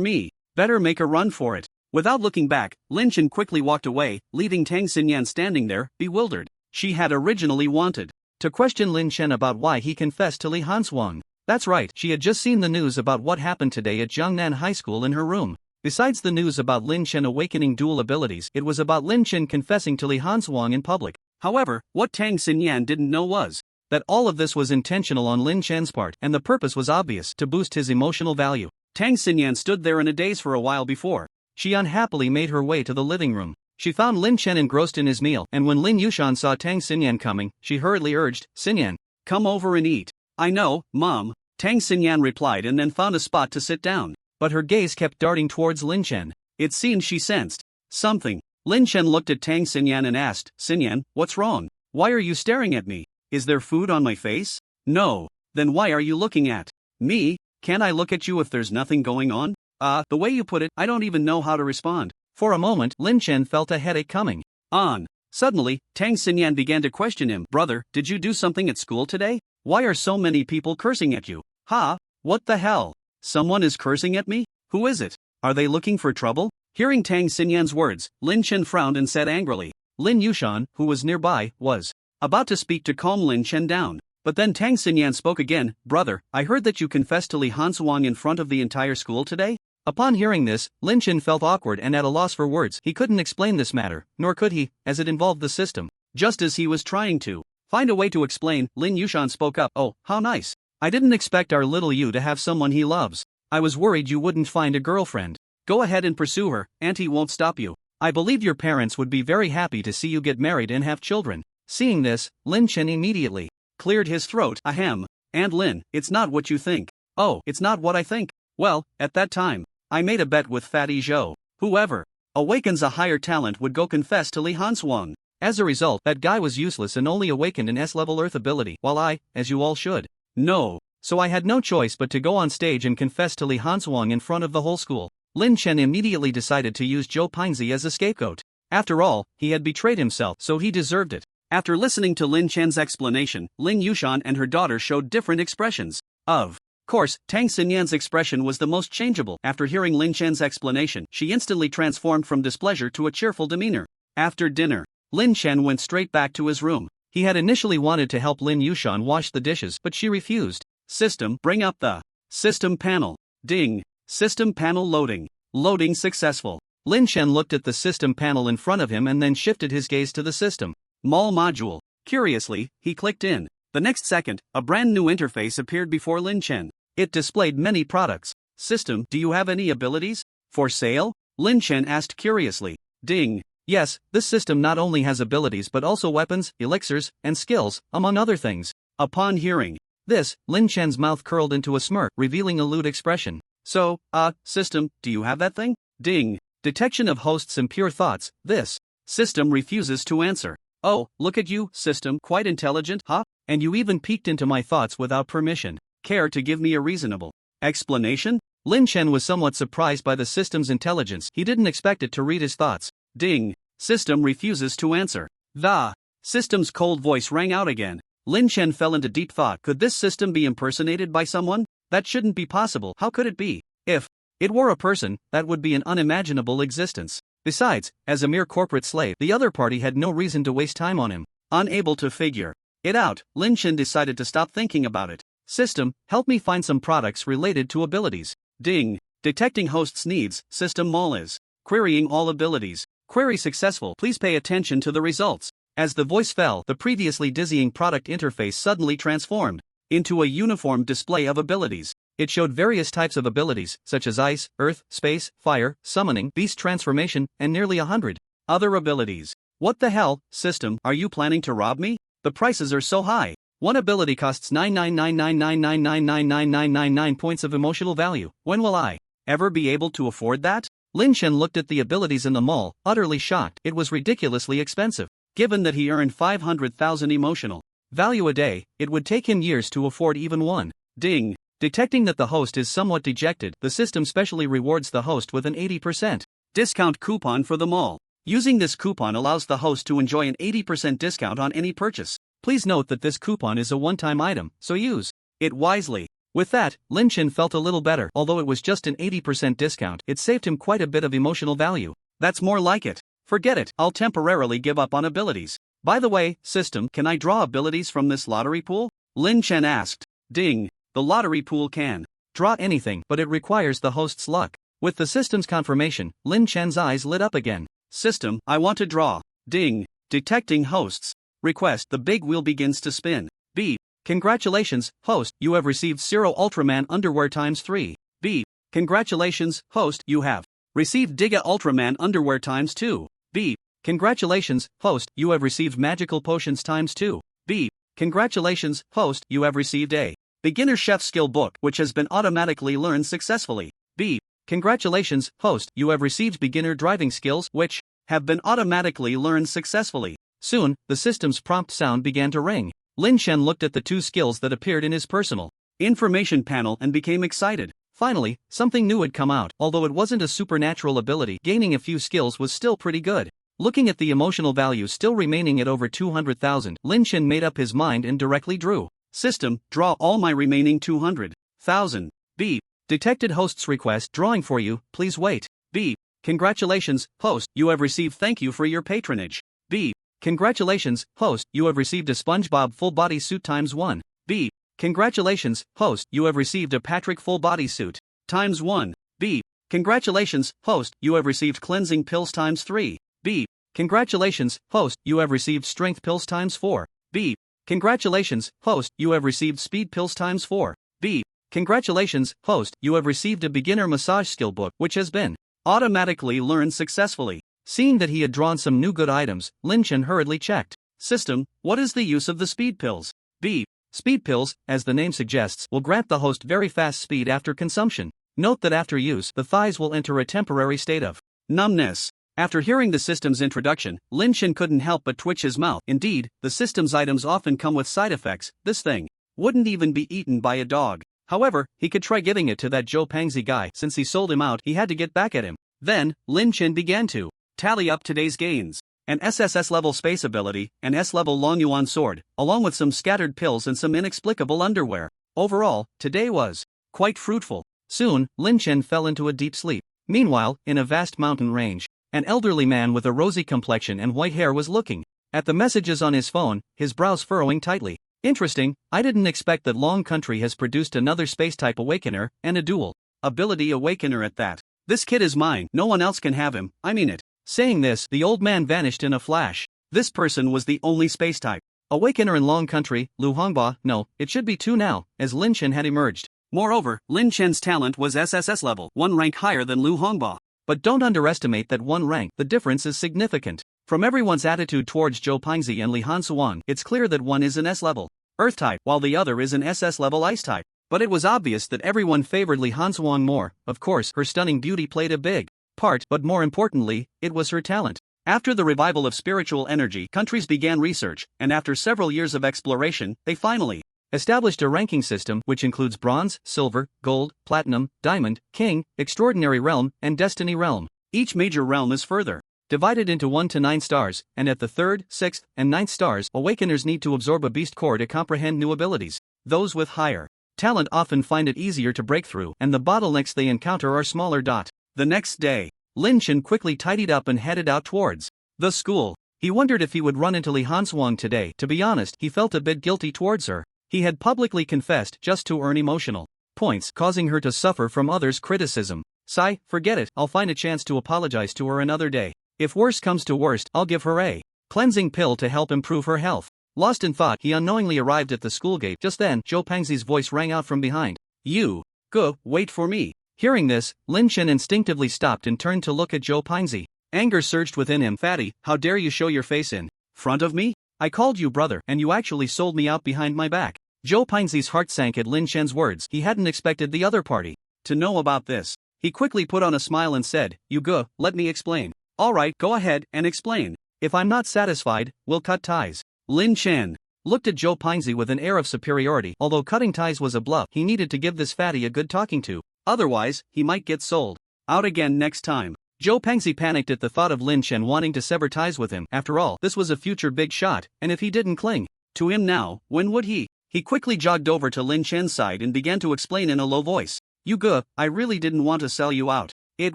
me. Better make a run for it. Without looking back, Lin Chen quickly walked away, leaving Tang Xinyan standing there, bewildered. She had originally wanted to question Lin Chen about why he confessed to Li Hanswang. That's right, she had just seen the news about what happened today at Jiangnan High School in her room. Besides the news about Lin Chen awakening dual abilities, it was about Lin Chen confessing to Li Hanswang in public. However, what Tang Xinyan didn't know was that all of this was intentional on Lin Chen's part, and the purpose was obvious, to boost his emotional value. Tang Xinyan stood there in a daze for a while before she unhappily made her way to the living room. She found Lin Chen engrossed in his meal, and when Lin Yushan saw Tang Xinyan coming, she hurriedly urged, Xinyan, come over and eat. I know, Mom, Tang Xinyan replied and then found a spot to sit down. But her gaze kept darting towards Lin Chen. It seemed she sensed something. Lin Chen looked at Tang Xinyan and asked, Xinyan, what's wrong? Why are you staring at me? Is there food on my face? No. Then why are you looking at me? Can't I look at you if there's nothing going on? The way you put it, I don't even know how to respond. For a moment, Lin Chen felt a headache coming on. Suddenly, Tang Xinyan began to question him. Brother, did you do something at school today? Why are so many people cursing at you? Ha? What the hell? Someone is cursing at me? Who is it? Are they looking for trouble? Hearing Tang Xinyan's words, Lin Chen frowned and said angrily. Lin Yushan, who was nearby, was about to speak to calm Lin Chen down. But then Tang Xinyan spoke again. Brother, I heard that you confessed to Li Hanswang in front of the entire school today? Upon hearing this, Lin Chen felt awkward and at a loss for words. He couldn't explain this matter, nor could he, as it involved the system. Just as he was trying to find a way to explain, Lin Yushan spoke up. Oh, how nice. I didn't expect our little Yu to have someone he loves. I was worried you wouldn't find a girlfriend. Go ahead and pursue her, Auntie won't stop you. I believe your parents would be very happy to see you get married and have children. Seeing this, Lin Chen immediately cleared his throat. Ahem. Aunt Lin, it's not what you think. Oh, it's not what I think. Well, at that time, I made a bet with Fatty Zhou. Whoever awakens a higher talent would go confess to Li Hanswang. As a result, that guy was useless and only awakened an S-level Earth ability, while I, as you all should know. So I had no choice but to go on stage and confess to Li Hanswang in front of the whole school. Lin Chen immediately decided to use Zhou Pinzi as a scapegoat. After all, he had betrayed himself, so he deserved it. After listening to Lin Chen's explanation, Lin Yushan and her daughter showed different expressions of Course, Tang Xinyan's expression was the most changeable. After hearing Lin Chen's explanation, she instantly transformed from displeasure to a cheerful demeanor. After dinner, Lin Chen went straight back to his room. He had initially wanted to help Lin Yushan wash the dishes, but she refused. System, bring up the system panel. Ding. System panel loading. Loading successful. Lin Chen looked at the system panel in front of him and then shifted his gaze to the system mall module. Curiously, he clicked in. The next second, a brand new interface appeared before Lin Chen. It displayed many products. System, do you have any abilities for sale? Lin Chen asked curiously. Ding. Yes, this system not only has abilities but also weapons, elixirs, and skills, among other things. Upon hearing this, Lin Chen's mouth curled into a smirk, revealing a lewd expression. So, system, do you have that thing? Ding. Detection of hosts' impure thoughts. This system refuses to answer. Oh, look at you, system, quite intelligent, huh? And you even peeked into my thoughts without permission. Care to give me a reasonable explanation? Lin Chen was somewhat surprised by the system's intelligence. He didn't expect it to read his thoughts. Ding. System refuses to answer. The system's cold voice rang out again. Lin Chen fell into deep thought. Could this system be impersonated by someone? That shouldn't be possible. How could it be? If it were a person, that would be an unimaginable existence. Besides, as a mere corporate slave, the other party had no reason to waste time on him. Unable to figure it out, Lin Chen decided to stop thinking about it. System, help me find some products related to abilities. Ding. Detecting host's needs. System mall is querying all abilities. Query successful. Please pay attention to the results. As the voice fell, the previously dizzying product interface suddenly transformed into a uniform display of abilities. It showed various types of abilities, such as ice, earth, space, fire, summoning, beast transformation, and nearly 100 other abilities. What the hell, system, are you planning to rob me? The prices are so high. One ability costs 99999999999 points of emotional value. When will I ever be able to afford that? Lin Chen looked at the abilities in the mall, utterly shocked. It was ridiculously expensive. Given that he earned 500,000 emotional value a day, it would take him years to afford even one. Ding. Detecting that the host is somewhat dejected, the system specially rewards the host with an 80% discount coupon for the mall. Using this coupon allows the host to enjoy an 80% discount on any purchase. Please note that this coupon is a one-time item, so use it wisely. With that, Lin Chen felt a little better. Although it was just an 80% discount, it saved him quite a bit of emotional value. That's more like it. Forget it, I'll temporarily give up on abilities. By the way, system, can I draw abilities from this lottery pool? Lin Chen asked. Ding. The lottery pool can draw anything, but it requires the host's luck. With the system's confirmation, Lin Chen's eyes lit up again. System, I want to draw. Ding. Detecting hosts request. The big wheel begins to spin. B. Congratulations, host, you have received Zero Ultraman underwear ×3. B. Congratulations, host, you have received Diga Ultraman underwear ×2. B. Congratulations, host, you have received Magical Potions ×2. B. Congratulations, host, you have received a Beginner Chef Skill Book, which has been automatically learned successfully. B. Congratulations, host, you have received Beginner Driving Skills, which have been automatically learned successfully. Soon, the system's prompt sound began to ring. Lin Chen looked at the two skills that appeared in his personal information panel and became excited. Finally, something new had come out. Although it wasn't a supernatural ability, gaining a few skills was still pretty good. Looking at the emotional value still remaining at over 200,000, Lin Chen made up his mind and directly drew. System, draw all my remaining 200,000. B. Detected host's request drawing for you, please wait. B. Congratulations, host, you have received thank you for your patronage. B. Congratulations, host, you have received a SpongeBob full body suit ×1. B. Congratulations, host, you have received a Patrick full body suit ×1. B. Congratulations, host, you have received cleansing pills ×3. B. Congratulations, host, you have received strength pills ×4. B. Congratulations, host, you have received speed pills ×4. B. Congratulations, host, you have received a beginner massage skill book, which has been automatically learned successfully. Seeing that he had drawn some new good items, Lin Chen hurriedly checked. System, what is the use of the speed pills? B. Speed pills, as the name suggests, will grant the host very fast speed after consumption. Note that after use, the thighs will enter a temporary state of numbness. After hearing the system's introduction, Lin Chen couldn't help but twitch his mouth. Indeed, the system's items often come with side effects. This thing wouldn't even be eaten by a dog. However, he could try giving it to that Joe Pangzi guy. Since he sold him out, he had to get back at him. Then, Lin Chen began to tally up today's gains. An SSS level space ability, an S level Long Yuan sword, along with some scattered pills and some inexplicable underwear. Overall, today was quite fruitful. Soon, Lin Chen fell into a deep sleep. Meanwhile, in a vast mountain range, an elderly man with a rosy complexion and white hair was looking at the messages on his phone, his brows furrowing tightly. Interesting, I didn't expect that Long Country has produced another space-type awakener, and a dual ability awakener at that. This kid is mine, no one else can have him, I mean it. Saying this, the old man vanished in a flash. This person was the only space-type awakener in Long Country. Lu Hongba, no, it should be 2 now, as Lin Chen had emerged. Moreover, Lin Chen's talent was SSS level, 1 rank higher than Lu Hongba. But don't underestimate that 1 rank, the difference is significant. From everyone's attitude towards Zhou Pingzi and Li Hansuan, it's clear that one is an S-level Earth-type, while the other is an SS-level Ice-type. But it was obvious that everyone favored Li Hansuan more. Of course, her stunning beauty played a big part, but more importantly, it was her talent. After the revival of spiritual energy, countries began research, and after several years of exploration, they finally established a ranking system which includes bronze, silver, gold, platinum, diamond, king, extraordinary realm, and destiny realm. Each major realm is further divided into 1 to 9 stars, and at the 3rd, 6th, and 9th stars, awakeners need to absorb a beast core to comprehend new abilities. Those with higher talent often find it easier to break through, and the bottlenecks they encounter are smaller. The next day, Lin Chen quickly tidied up and headed out towards the school. He wondered if he would run into Li Hansuan today. To be honest, he felt a bit guilty towards her. He had publicly confessed just to earn emotional points, causing her to suffer from others' criticism. Sigh, forget it, I'll find a chance to apologize to her another day. If worst comes to worst, I'll give her a cleansing pill to help improve her health. Lost in thought, he unknowingly arrived at the school gate. Just then, Zhou Pingzi's voice rang out from behind. You, go, wait for me. Hearing this, Lin Chen instinctively stopped and turned to look at Zhou Pingzi. Anger surged within him. Fatty, how dare you show your face in front of me? I called you brother, and you actually sold me out behind my back. Zhou Pingzi's heart sank at Lin Chen's words. He hadn't expected the other party to know about this. He quickly put on a smile and said, You go, let me explain. Alright, go ahead and explain. If I'm not satisfied, we'll cut ties. Lin Chen looked at Zhou Pingzi with an air of superiority. Although cutting ties was a bluff, he needed to give this fatty a good talking to. Otherwise, he might get sold out again next time. Zhou Pingzi panicked at the thought of Lin Chen wanting to sever ties with him. After all, this was a future big shot, and if he didn't cling to him now, when would he? He quickly jogged over to Lin Chen's side and began to explain in a low voice. You go, I really didn't want to sell you out. It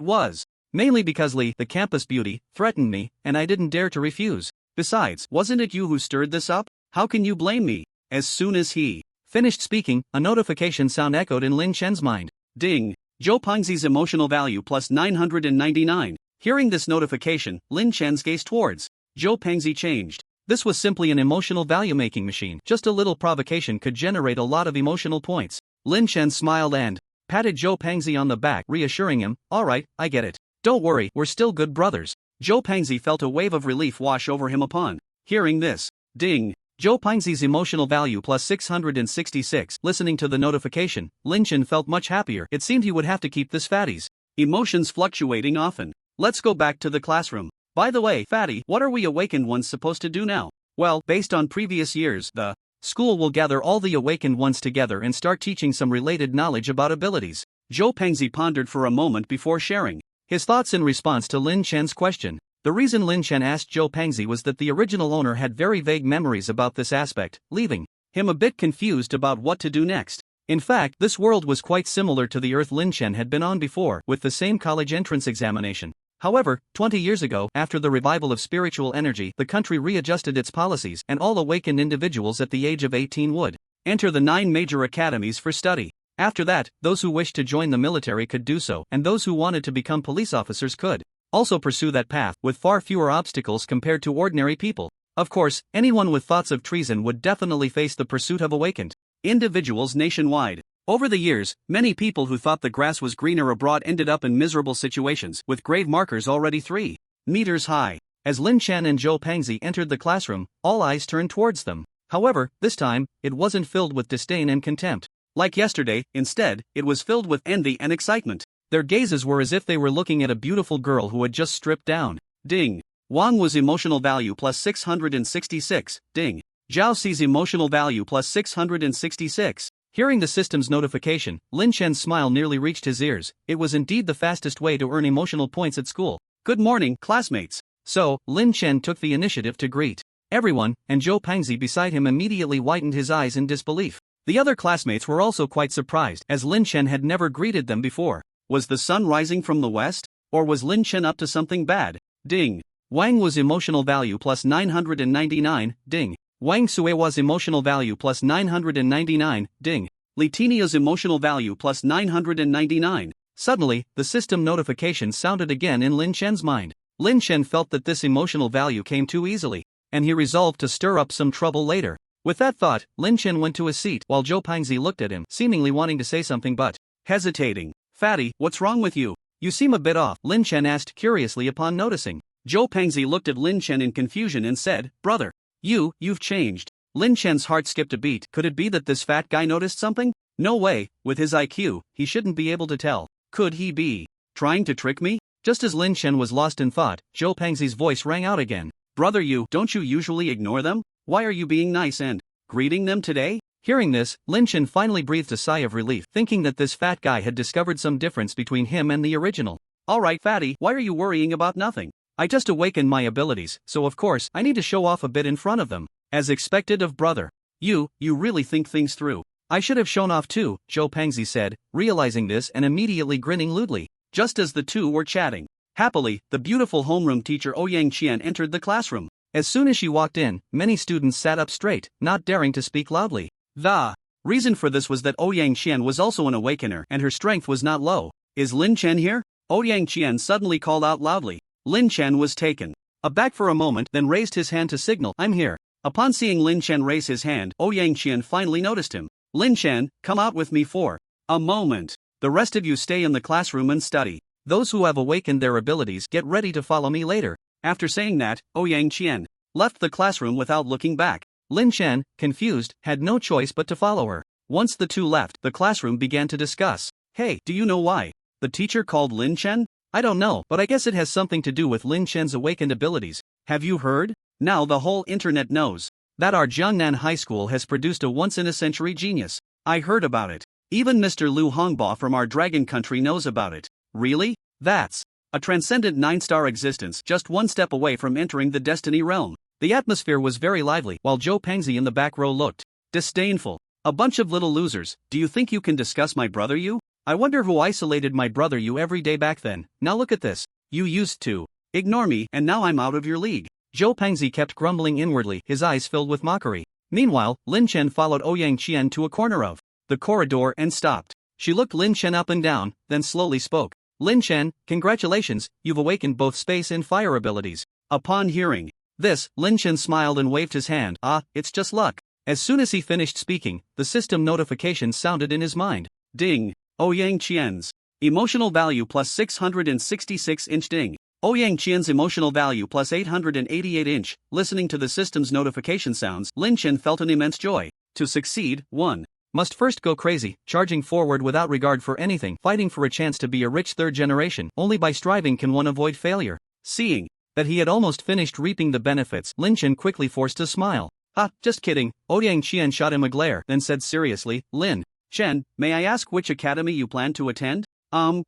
was mainly because Li, the campus beauty, threatened me, and I didn't dare to refuse. Besides, wasn't it you who stirred this up? How can you blame me? As soon as he finished speaking, a notification sound echoed in Lin Chen's mind. Ding! Zhou Pingzi's emotional value plus 999. Hearing this notification, Lin Chen's gaze towards Zhou Pingzi changed. This was simply an emotional value-making machine. Just a little provocation could generate a lot of emotional points. Lin Chen smiled and patted Zhou Pingzi on the back, reassuring him, Alright, I get it. Don't worry, we're still good brothers. Zhou Pingzi felt a wave of relief wash over him upon hearing this. Ding! Zhou Pingzi's emotional value plus 666. Listening to the notification, Lin Chen felt much happier. It seemed he would have to keep this fatty's emotions fluctuating often. Let's go back to the classroom. By the way, fatty, what are we awakened ones supposed to do now? Well, based on previous years, the school will gather all the awakened ones together and start teaching some related knowledge about abilities. Zhou Pingzi pondered for a moment before sharing his thoughts in response to Lin Chen's question. The reason Lin Chen asked Zhou Pingzi was that the original owner had very vague memories about this aspect, leaving him a bit confused about what to do next. In fact, this world was quite similar to the Earth Lin Chen had been on before, with the same college entrance examination. However, 20 years ago, after the revival of spiritual energy, the country readjusted its policies, and all awakened individuals at the age of 18 would enter the 9 major academies for study. After that, those who wished to join the military could do so, and those who wanted to become police officers could also pursue that path, with far fewer obstacles compared to ordinary people. Of course, anyone with thoughts of treason would definitely face the pursuit of awakened individuals nationwide. Over the years, many people who thought the grass was greener abroad ended up in miserable situations, with grave markers already 3 meters high. As Lin Chen and Zhou Pingzi entered the classroom, all eyes turned towards them. However, this time, it wasn't filled with disdain and contempt. Like yesterday, instead, it was filled with envy and excitement. Their gazes were as if they were looking at a beautiful girl who had just stripped down. Ding! Wang was emotional value plus 666. Ding! Zhao Xi's emotional value plus 666. Hearing the system's notification, Lin Chen's smile nearly reached his ears. It was indeed the fastest way to earn emotional points at school. Good morning, classmates. So, Lin Chen took the initiative to greet everyone, and Zhou Pingzi beside him immediately whitened his eyes in disbelief. The other classmates were also quite surprised, as Lin Chen had never greeted them before. Was the sun rising from the west? Or was Lin Chen up to something bad? Ding. Wang was emotional value plus 999, ding. Wang Suewa's emotional value plus 999, ding. Litinia's emotional value plus 999. Suddenly, the system notification sounded again in Lin Chen's mind. Lin Chen felt that this emotional value came too easily, and he resolved to stir up some trouble later. With that thought, Lin Chen went to his seat while Zhou Pangzi looked at him, seemingly wanting to say something but hesitating. Fatty, what's wrong with you? You seem a bit off, Lin Chen asked curiously upon noticing. Zhou Pangzi looked at Lin Chen in confusion and said, Brother, you've changed. Lin Chen's heart skipped a beat. Could it be that this fat guy noticed something? No way, with his IQ, he shouldn't be able to tell. Could he be trying to trick me? Just as Lin Chen was lost in thought, Zhou Pangzi's voice rang out again. Brother, don't you usually ignore them? Why are you being nice and greeting them today? Hearing this, Lin Chen finally breathed a sigh of relief, thinking that this fat guy had discovered some difference between him and the original. Alright, fatty, why are you worrying about nothing? I just awakened my abilities, so of course I need to show off a bit in front of them. As expected of brother. You really think things through. I should have shown off too, Zhou Pangzi said, realizing this and immediately grinning lewdly. Just as the two were chatting happily, the beautiful homeroom teacher Ouyang Qian entered the classroom. As soon as she walked in, many students sat up straight, not daring to speak loudly. The reason for this was that Ouyang Qian was also an awakener and her strength was not low. Is Lin Chen here? Ouyang Qian suddenly called out loudly. Lin Chen was taken aback for a moment, then raised his hand to signal, I'm here. Upon seeing Lin Chen raise his hand, Ouyang Qian finally noticed him. Lin Chen, come out with me for a moment. The rest of you stay in the classroom and study. Those who have awakened their abilities get ready to follow me later. After saying that, Ouyang Qian left the classroom without looking back. Lin Chen, confused, had no choice but to follow her. Once the two left, the classroom began to discuss. Hey, do you know why the teacher called Lin Chen? I don't know, but I guess it has something to do with Lin Chen's awakened abilities. Have you heard? Now the whole internet knows that our Jiangnan High School has produced a once-in-a-century genius. I heard about it. Even Mr. Liu Hongbo from our dragon country knows about it. Really? That's a transcendent 9-star existence just one step away from entering the Destiny realm. The atmosphere was very lively while Zhou Pangzi in the back row looked disdainful. A bunch of little losers. Do you think you can discuss my brother you? I wonder who isolated my brother you every day back then. Now look at this. You used to ignore me and now I'm out of your league. Zhou Pangzi kept grumbling inwardly, his eyes filled with mockery. Meanwhile, Lin Chen followed Ouyang Qian to a corner of the corridor and stopped. She looked Lin Chen up and down, then slowly spoke. Lin Chen, congratulations, you've awakened both space and fire abilities. Upon hearing this, Lin Chen smiled and waved his hand. It's just luck. As soon as he finished speaking, the system notification sounded in his mind. Ding. Ouyang Qian's emotional value plus 666 inch ding. Ouyang Qian's emotional value plus 888 inch. Listening to the system's notification sounds, Lin Chen felt an immense joy. To succeed, one must first go crazy, charging forward without regard for anything, fighting for a chance to be a rich third generation. Only by striving can one avoid failure. Seeing that he had almost finished reaping the benefits, Lin Chen quickly forced a smile. Just kidding. Ouyang Qian shot him a glare, then said seriously, Lin Chen, may I ask which academy you plan to attend?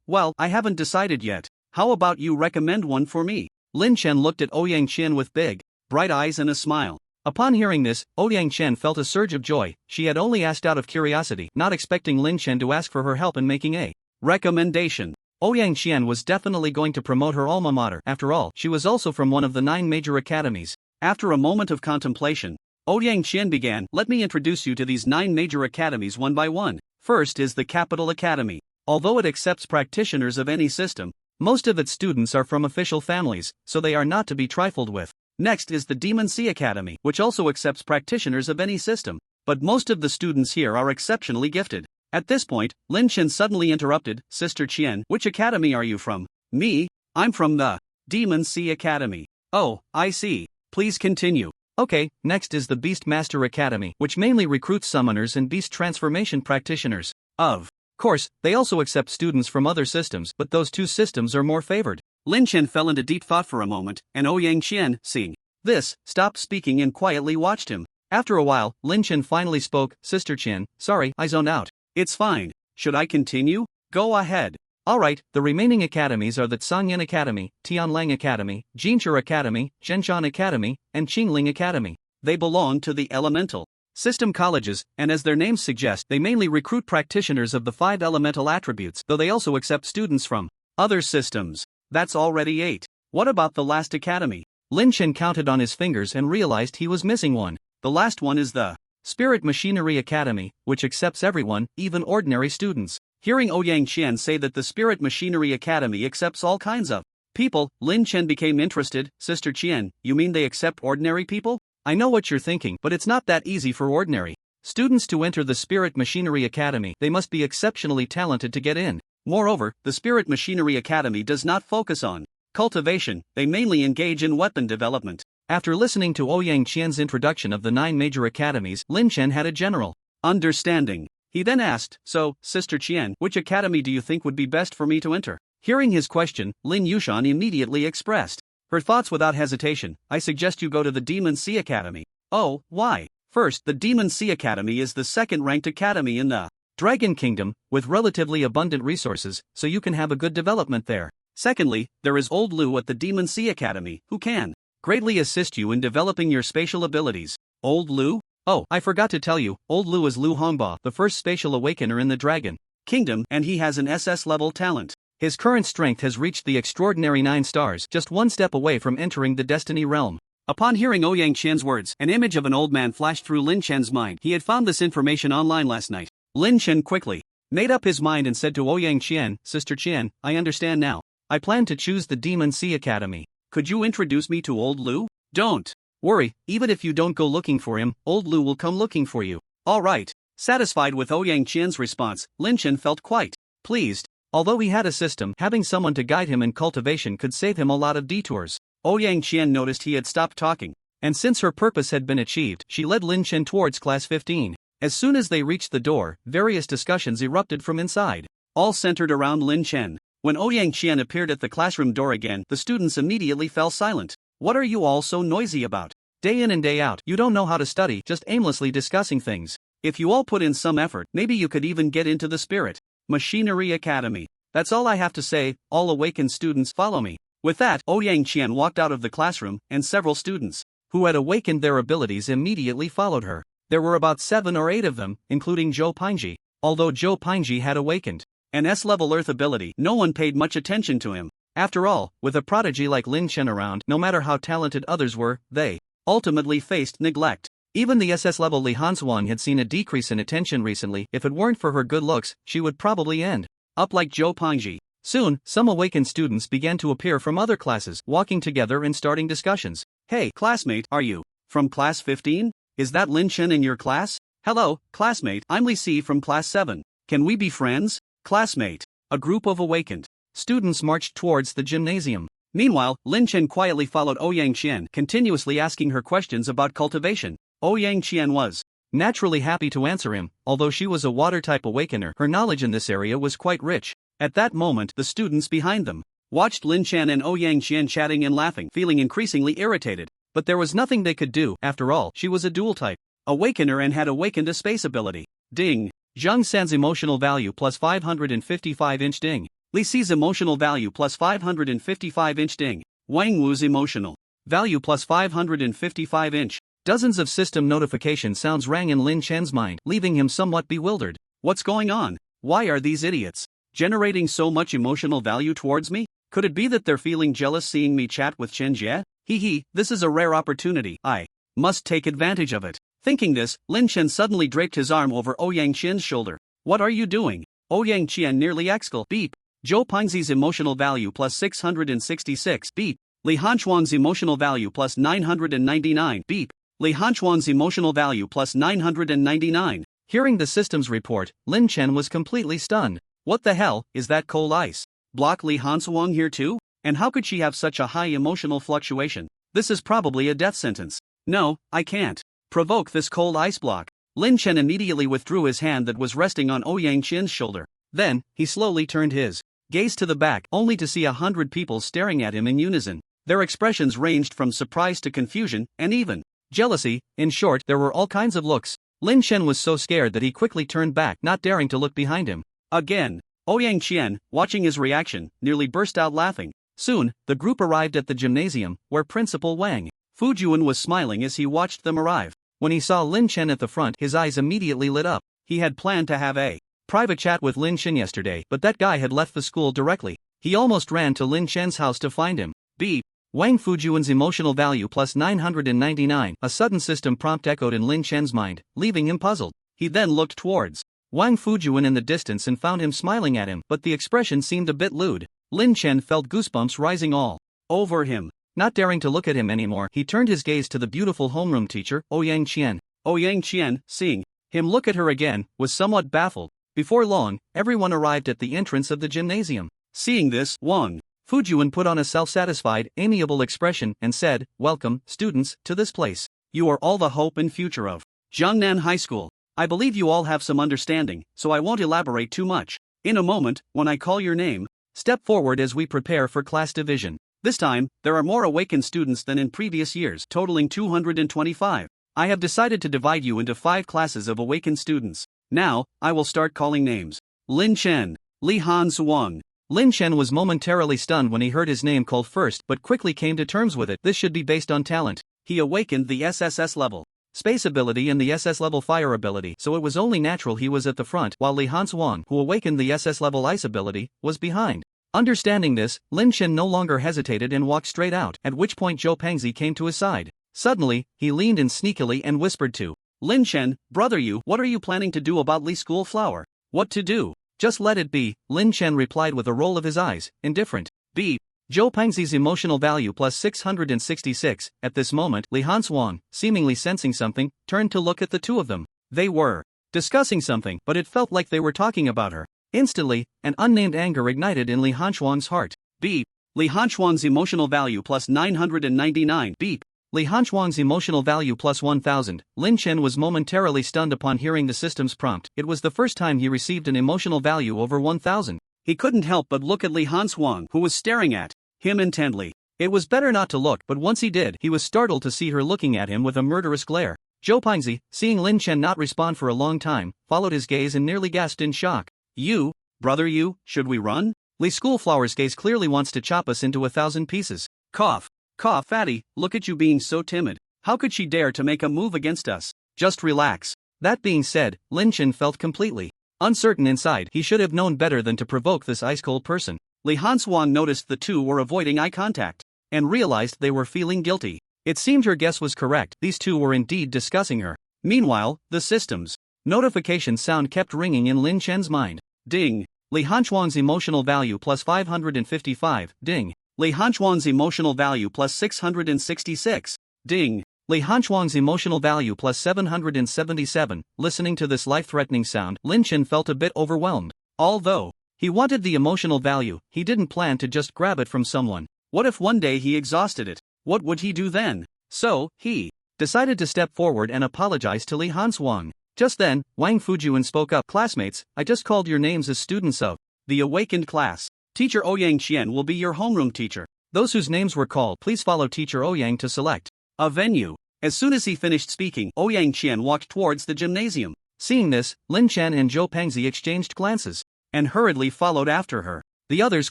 Well, I haven't decided yet. How about you recommend one for me? Lin Chen looked at Ouyang Qian with big, bright eyes and a smile. Upon hearing this, Ouyang Qian felt a surge of joy. She had only asked out of curiosity, not expecting Lin Chen to ask for her help in making a recommendation. Ouyang Qian was definitely going to promote her alma mater. After all, she was also from one of the 9 major academies. After a moment of contemplation, Ouyang Qian began. Let me introduce you to these 9 major academies one by one. First is the Capital Academy. Although it accepts practitioners of any system, most of its students are from official families, so they are not to be trifled with. Next is the Demon Sea Academy, which also accepts practitioners of any system, but most of the students here are exceptionally gifted. At this point, Lin Chen suddenly interrupted. Sister Qian, which academy are you from? Me? I'm from the Demon Sea Academy. Oh, I see. Please continue. Okay, next is the Beast Master Academy, which mainly recruits summoners and beast transformation practitioners. Of course, they also accept students from other systems, but those 2 systems are more favored. Lin Chen fell into deep thought for a moment, and Ouyang Qian, seeing this, stopped speaking and quietly watched him. After a while, Lin Chen finally spoke. Sister Qian, sorry, I zoned out. It's fine. Should I continue? Go ahead. Alright, the remaining academies are the Sangyan Academy, Tianlang Academy, Jinshi Academy, Zhenchan Academy, and Qingling Academy. They belong to the elemental system colleges, and as their names suggest, they mainly recruit practitioners of the 5 elemental attributes, though they also accept students from other systems. That's already 8. What about the last academy? Lynch counted on his fingers and realized he was missing one. The last one is the Spirit Machinery Academy, which accepts everyone, even ordinary students. Hearing Ouyang Qian say that the Spirit Machinery Academy accepts all kinds of people, Lin Chen became interested. Sister Qian, you mean they accept ordinary people? I know what you're thinking, but it's not that easy for ordinary students to enter the Spirit Machinery Academy. They must be exceptionally talented to get in. Moreover, the Spirit Machinery Academy does not focus on cultivation, they mainly engage in weapon development. After listening to Ouyang Qian's introduction of the 9 major academies, Lin Chen had a general understanding. He then asked, so, Sister Qian, which academy do you think would be best for me to enter? Hearing his question, Lin Yushan immediately expressed her thoughts without hesitation. I suggest you go to the Demon Sea Academy. Oh, why? First, the Demon Sea Academy is the second-ranked academy in the Dragon Kingdom, with relatively abundant resources, so you can have a good development there. Secondly, there is Old Lu at the Demon Sea Academy, who can greatly assist you in developing your spatial abilities. Old Lu? Oh, I forgot to tell you, Old Lu is Lu Hongba, the first spatial awakener in the Dragon Kingdom, and he has an SS-level talent. His current strength has reached the extraordinary 9 stars, just one step away from entering the Destiny Realm. Upon hearing Ouyang Qian's words, an image of an old man flashed through Lin Chen's mind. He had found this information online last night. Lin Chen quickly made up his mind and said to Ouyang Qian, Sister Qian, I understand now. I plan to choose the Demon Sea Academy. Could you introduce me to Old Lu? Don't worry, even if you don't go looking for him, Old Lu will come looking for you. Alright. Satisfied with Ouyang Qian's response, Lin Chen felt quite pleased. Although he had a system, having someone to guide him in cultivation could save him a lot of detours. Ouyang Qian noticed he had stopped talking, and since her purpose had been achieved, she led Lin Chen towards class 15. As soon as they reached the door, various discussions erupted from inside, all centered around Lin Chen. When Ouyang Qian appeared at the classroom door again, the students immediately fell silent. What are you all so noisy about? Day in and day out, you don't know how to study, just aimlessly discussing things. If you all put in some effort, maybe you could even get into the Spirit Machinery Academy. That's all I have to say. All awakened students follow me. With that, Ouyang Qian walked out of the classroom, and several students who had awakened their abilities immediately followed her. There were about 7 or 8 of them, including Zhou Pingji. Although Zhou Pingji had awakened an S-level Earth ability, no one paid much attention to him. After all, with a prodigy like Lin Chen around, no matter how talented others were, they ultimately faced neglect. Even the SS-level Li Hansuan had seen a decrease in attention recently. If it weren't for her good looks, she would probably end up like Zhou Pingji. Soon, some awakened students began to appear from other classes, walking together and starting discussions. Hey, classmate, are you from class 15? Is that Lin Chen in your class? Hello, classmate, I'm Li Si from class 7. Can we be friends? Classmate. A group of awakened students marched towards the gymnasium. Meanwhile, Lin Chen quietly followed Ouyang Qian, continuously asking her questions about cultivation. Ouyang Qian was naturally happy to answer him. Although she was a water-type awakener, her knowledge in this area was quite rich. At that moment, the students behind them watched Lin Chen and Ouyang Qian chatting and laughing, feeling increasingly irritated. But there was nothing they could do. After all, she was a dual-type awakener and had awakened a space ability. Ding. Zhang San's emotional value plus 555-inch ding. Li Si's emotional value plus 555-inch ding. Wang Wu's emotional value plus 555-inch. Dozens of system notification sounds rang in Lin Chen's mind, leaving him somewhat bewildered. What's going on? Why are these idiots generating so much emotional value towards me? Could it be that they're feeling jealous seeing me chat with Chen Jie? Hee, this is a rare opportunity. I must take advantage of it. Thinking this, Lin Chen suddenly draped his arm over Ouyang Qian's shoulder. What are you doing? Ouyang Qian nearly exclaimed. Beep. Zhou Pingzi's emotional value plus 666. Beep. Li Hanchuan's emotional value plus 999. Beep. Li Hanchuan's emotional value plus 999. Hearing the system's report, Lin Chen was completely stunned. What the hell, is that cold ice block Li Hansuang here too? And how could she have such a high emotional fluctuation? This is probably a death sentence. No, I can't provoke this cold ice block. Lin Chen immediately withdrew his hand that was resting on Ouyang Qian's shoulder. Then, he slowly turned his gaze to the back, only to see 100 people staring at him in unison. Their expressions ranged from surprise to confusion, and even jealousy. In short, there were all kinds of looks. Lin Chen was so scared that he quickly turned back, not daring to look behind him. Again, Ouyang Qian, watching his reaction, nearly burst out laughing. Soon, the group arrived at the gymnasium, where Principal Wang Fujuan was smiling as he watched them arrive. When he saw Lin Chen at the front, his eyes immediately lit up. He had planned to have a private chat with Lin Chen yesterday, but that guy had left the school directly. He almost ran to Lin Chen's house to find him. B. Wang Fujuan's emotional value plus 999. A sudden system prompt echoed in Lin Chen's mind, leaving him puzzled. He then looked towards Wang Fujuan in the distance and found him smiling at him, but the expression seemed a bit lewd. Lin Chen felt goosebumps rising all over him. Not daring to look at him anymore, he turned his gaze to the beautiful homeroom teacher, Ouyang Qian. Ouyang Qian, seeing him look at her again, was somewhat baffled. Before long, everyone arrived at the entrance of the gymnasium. Seeing this, Wang Fujuan put on a self-satisfied, amiable expression and said, "Welcome, students, to this place. You are all the hope and future of Jiangnan High School. I believe you all have some understanding, so I won't elaborate too much. In a moment, when I call your name, step forward as we prepare for class division. This time, there are more awakened students than in previous years, totaling 225. I have decided to divide you into 5 classes of awakened students. Now, I will start calling names. Lin Chen, Li Han Suang." Lin Chen was momentarily stunned when he heard his name called first, but quickly came to terms with it. This should be based on talent. He awakened the SSS level space ability and the SS level fire ability, so it was only natural he was at the front, while Li Han Suang, who awakened the SS level ice ability, was behind. Understanding this, Lin Chen no longer hesitated and walked straight out, at which point Zhou Pengzi came to his side. Suddenly, he leaned in sneakily and whispered to Lin Chen, "Brother, what are you planning to do about Li School Flower?" "What to do? Just let it be," Lin Chen replied with a roll of his eyes, indifferent. B. Zhou Pengzi's emotional value plus 666. At this moment, Li Hansuang, seemingly sensing something, turned to look at the two of them. They were discussing something, but it felt like they were talking about her. Instantly, an unnamed anger ignited in Li Hansuang's heart. Beep. Li Hansuang's emotional value plus 999. Beep. Li Hansuang's emotional value plus 1000. Lin Chen was momentarily stunned upon hearing the system's prompt. It was the first time he received an emotional value over 1000. He couldn't help but look at Li Hansuang, who was staring at him intently. It was better not to look, but once he did, he was startled to see her looking at him with a murderous glare. Zhou Pengzi, seeing Lin Chen not respond for a long time, followed his gaze and nearly gasped in shock. "You, brother, should we run? Li Schoolflower's gaze clearly wants to chop us into 1,000 pieces. Cough. Cough, fatty, look at you being so timid. How could she dare to make a move against us? Just relax." That being said, Lin Chen felt completely uncertain inside. He should have known better than to provoke this ice-cold person. Li Hansuang noticed the two were avoiding eye contact, and realized they were feeling guilty. It seemed her guess was correct, these two were indeed discussing her. Meanwhile, the system's notification sound kept ringing in Lin Chen's mind. Ding. Li Hansuang's emotional value plus 555. Ding. Li Hansuang's emotional value plus 666. Ding. Li Hansuang's emotional value plus 777. Listening to this life-threatening sound, Lin Chen felt a bit overwhelmed. Although he wanted the emotional value, he didn't plan to just grab it from someone. What if one day he exhausted it? What would he do then? So, he decided to step forward and apologize to Li Hansuang. Just then, Wang Fujuan spoke up. "Classmates, I just called your names as students of the awakened class. Teacher Ouyang Qian will be your homeroom teacher. Those whose names were called, please follow Teacher Ouyang to select a venue." As soon as he finished speaking, Ouyang Qian walked towards the gymnasium. Seeing this, Lin Chen and Zhou Pengzi exchanged glances, and hurriedly followed after her. The others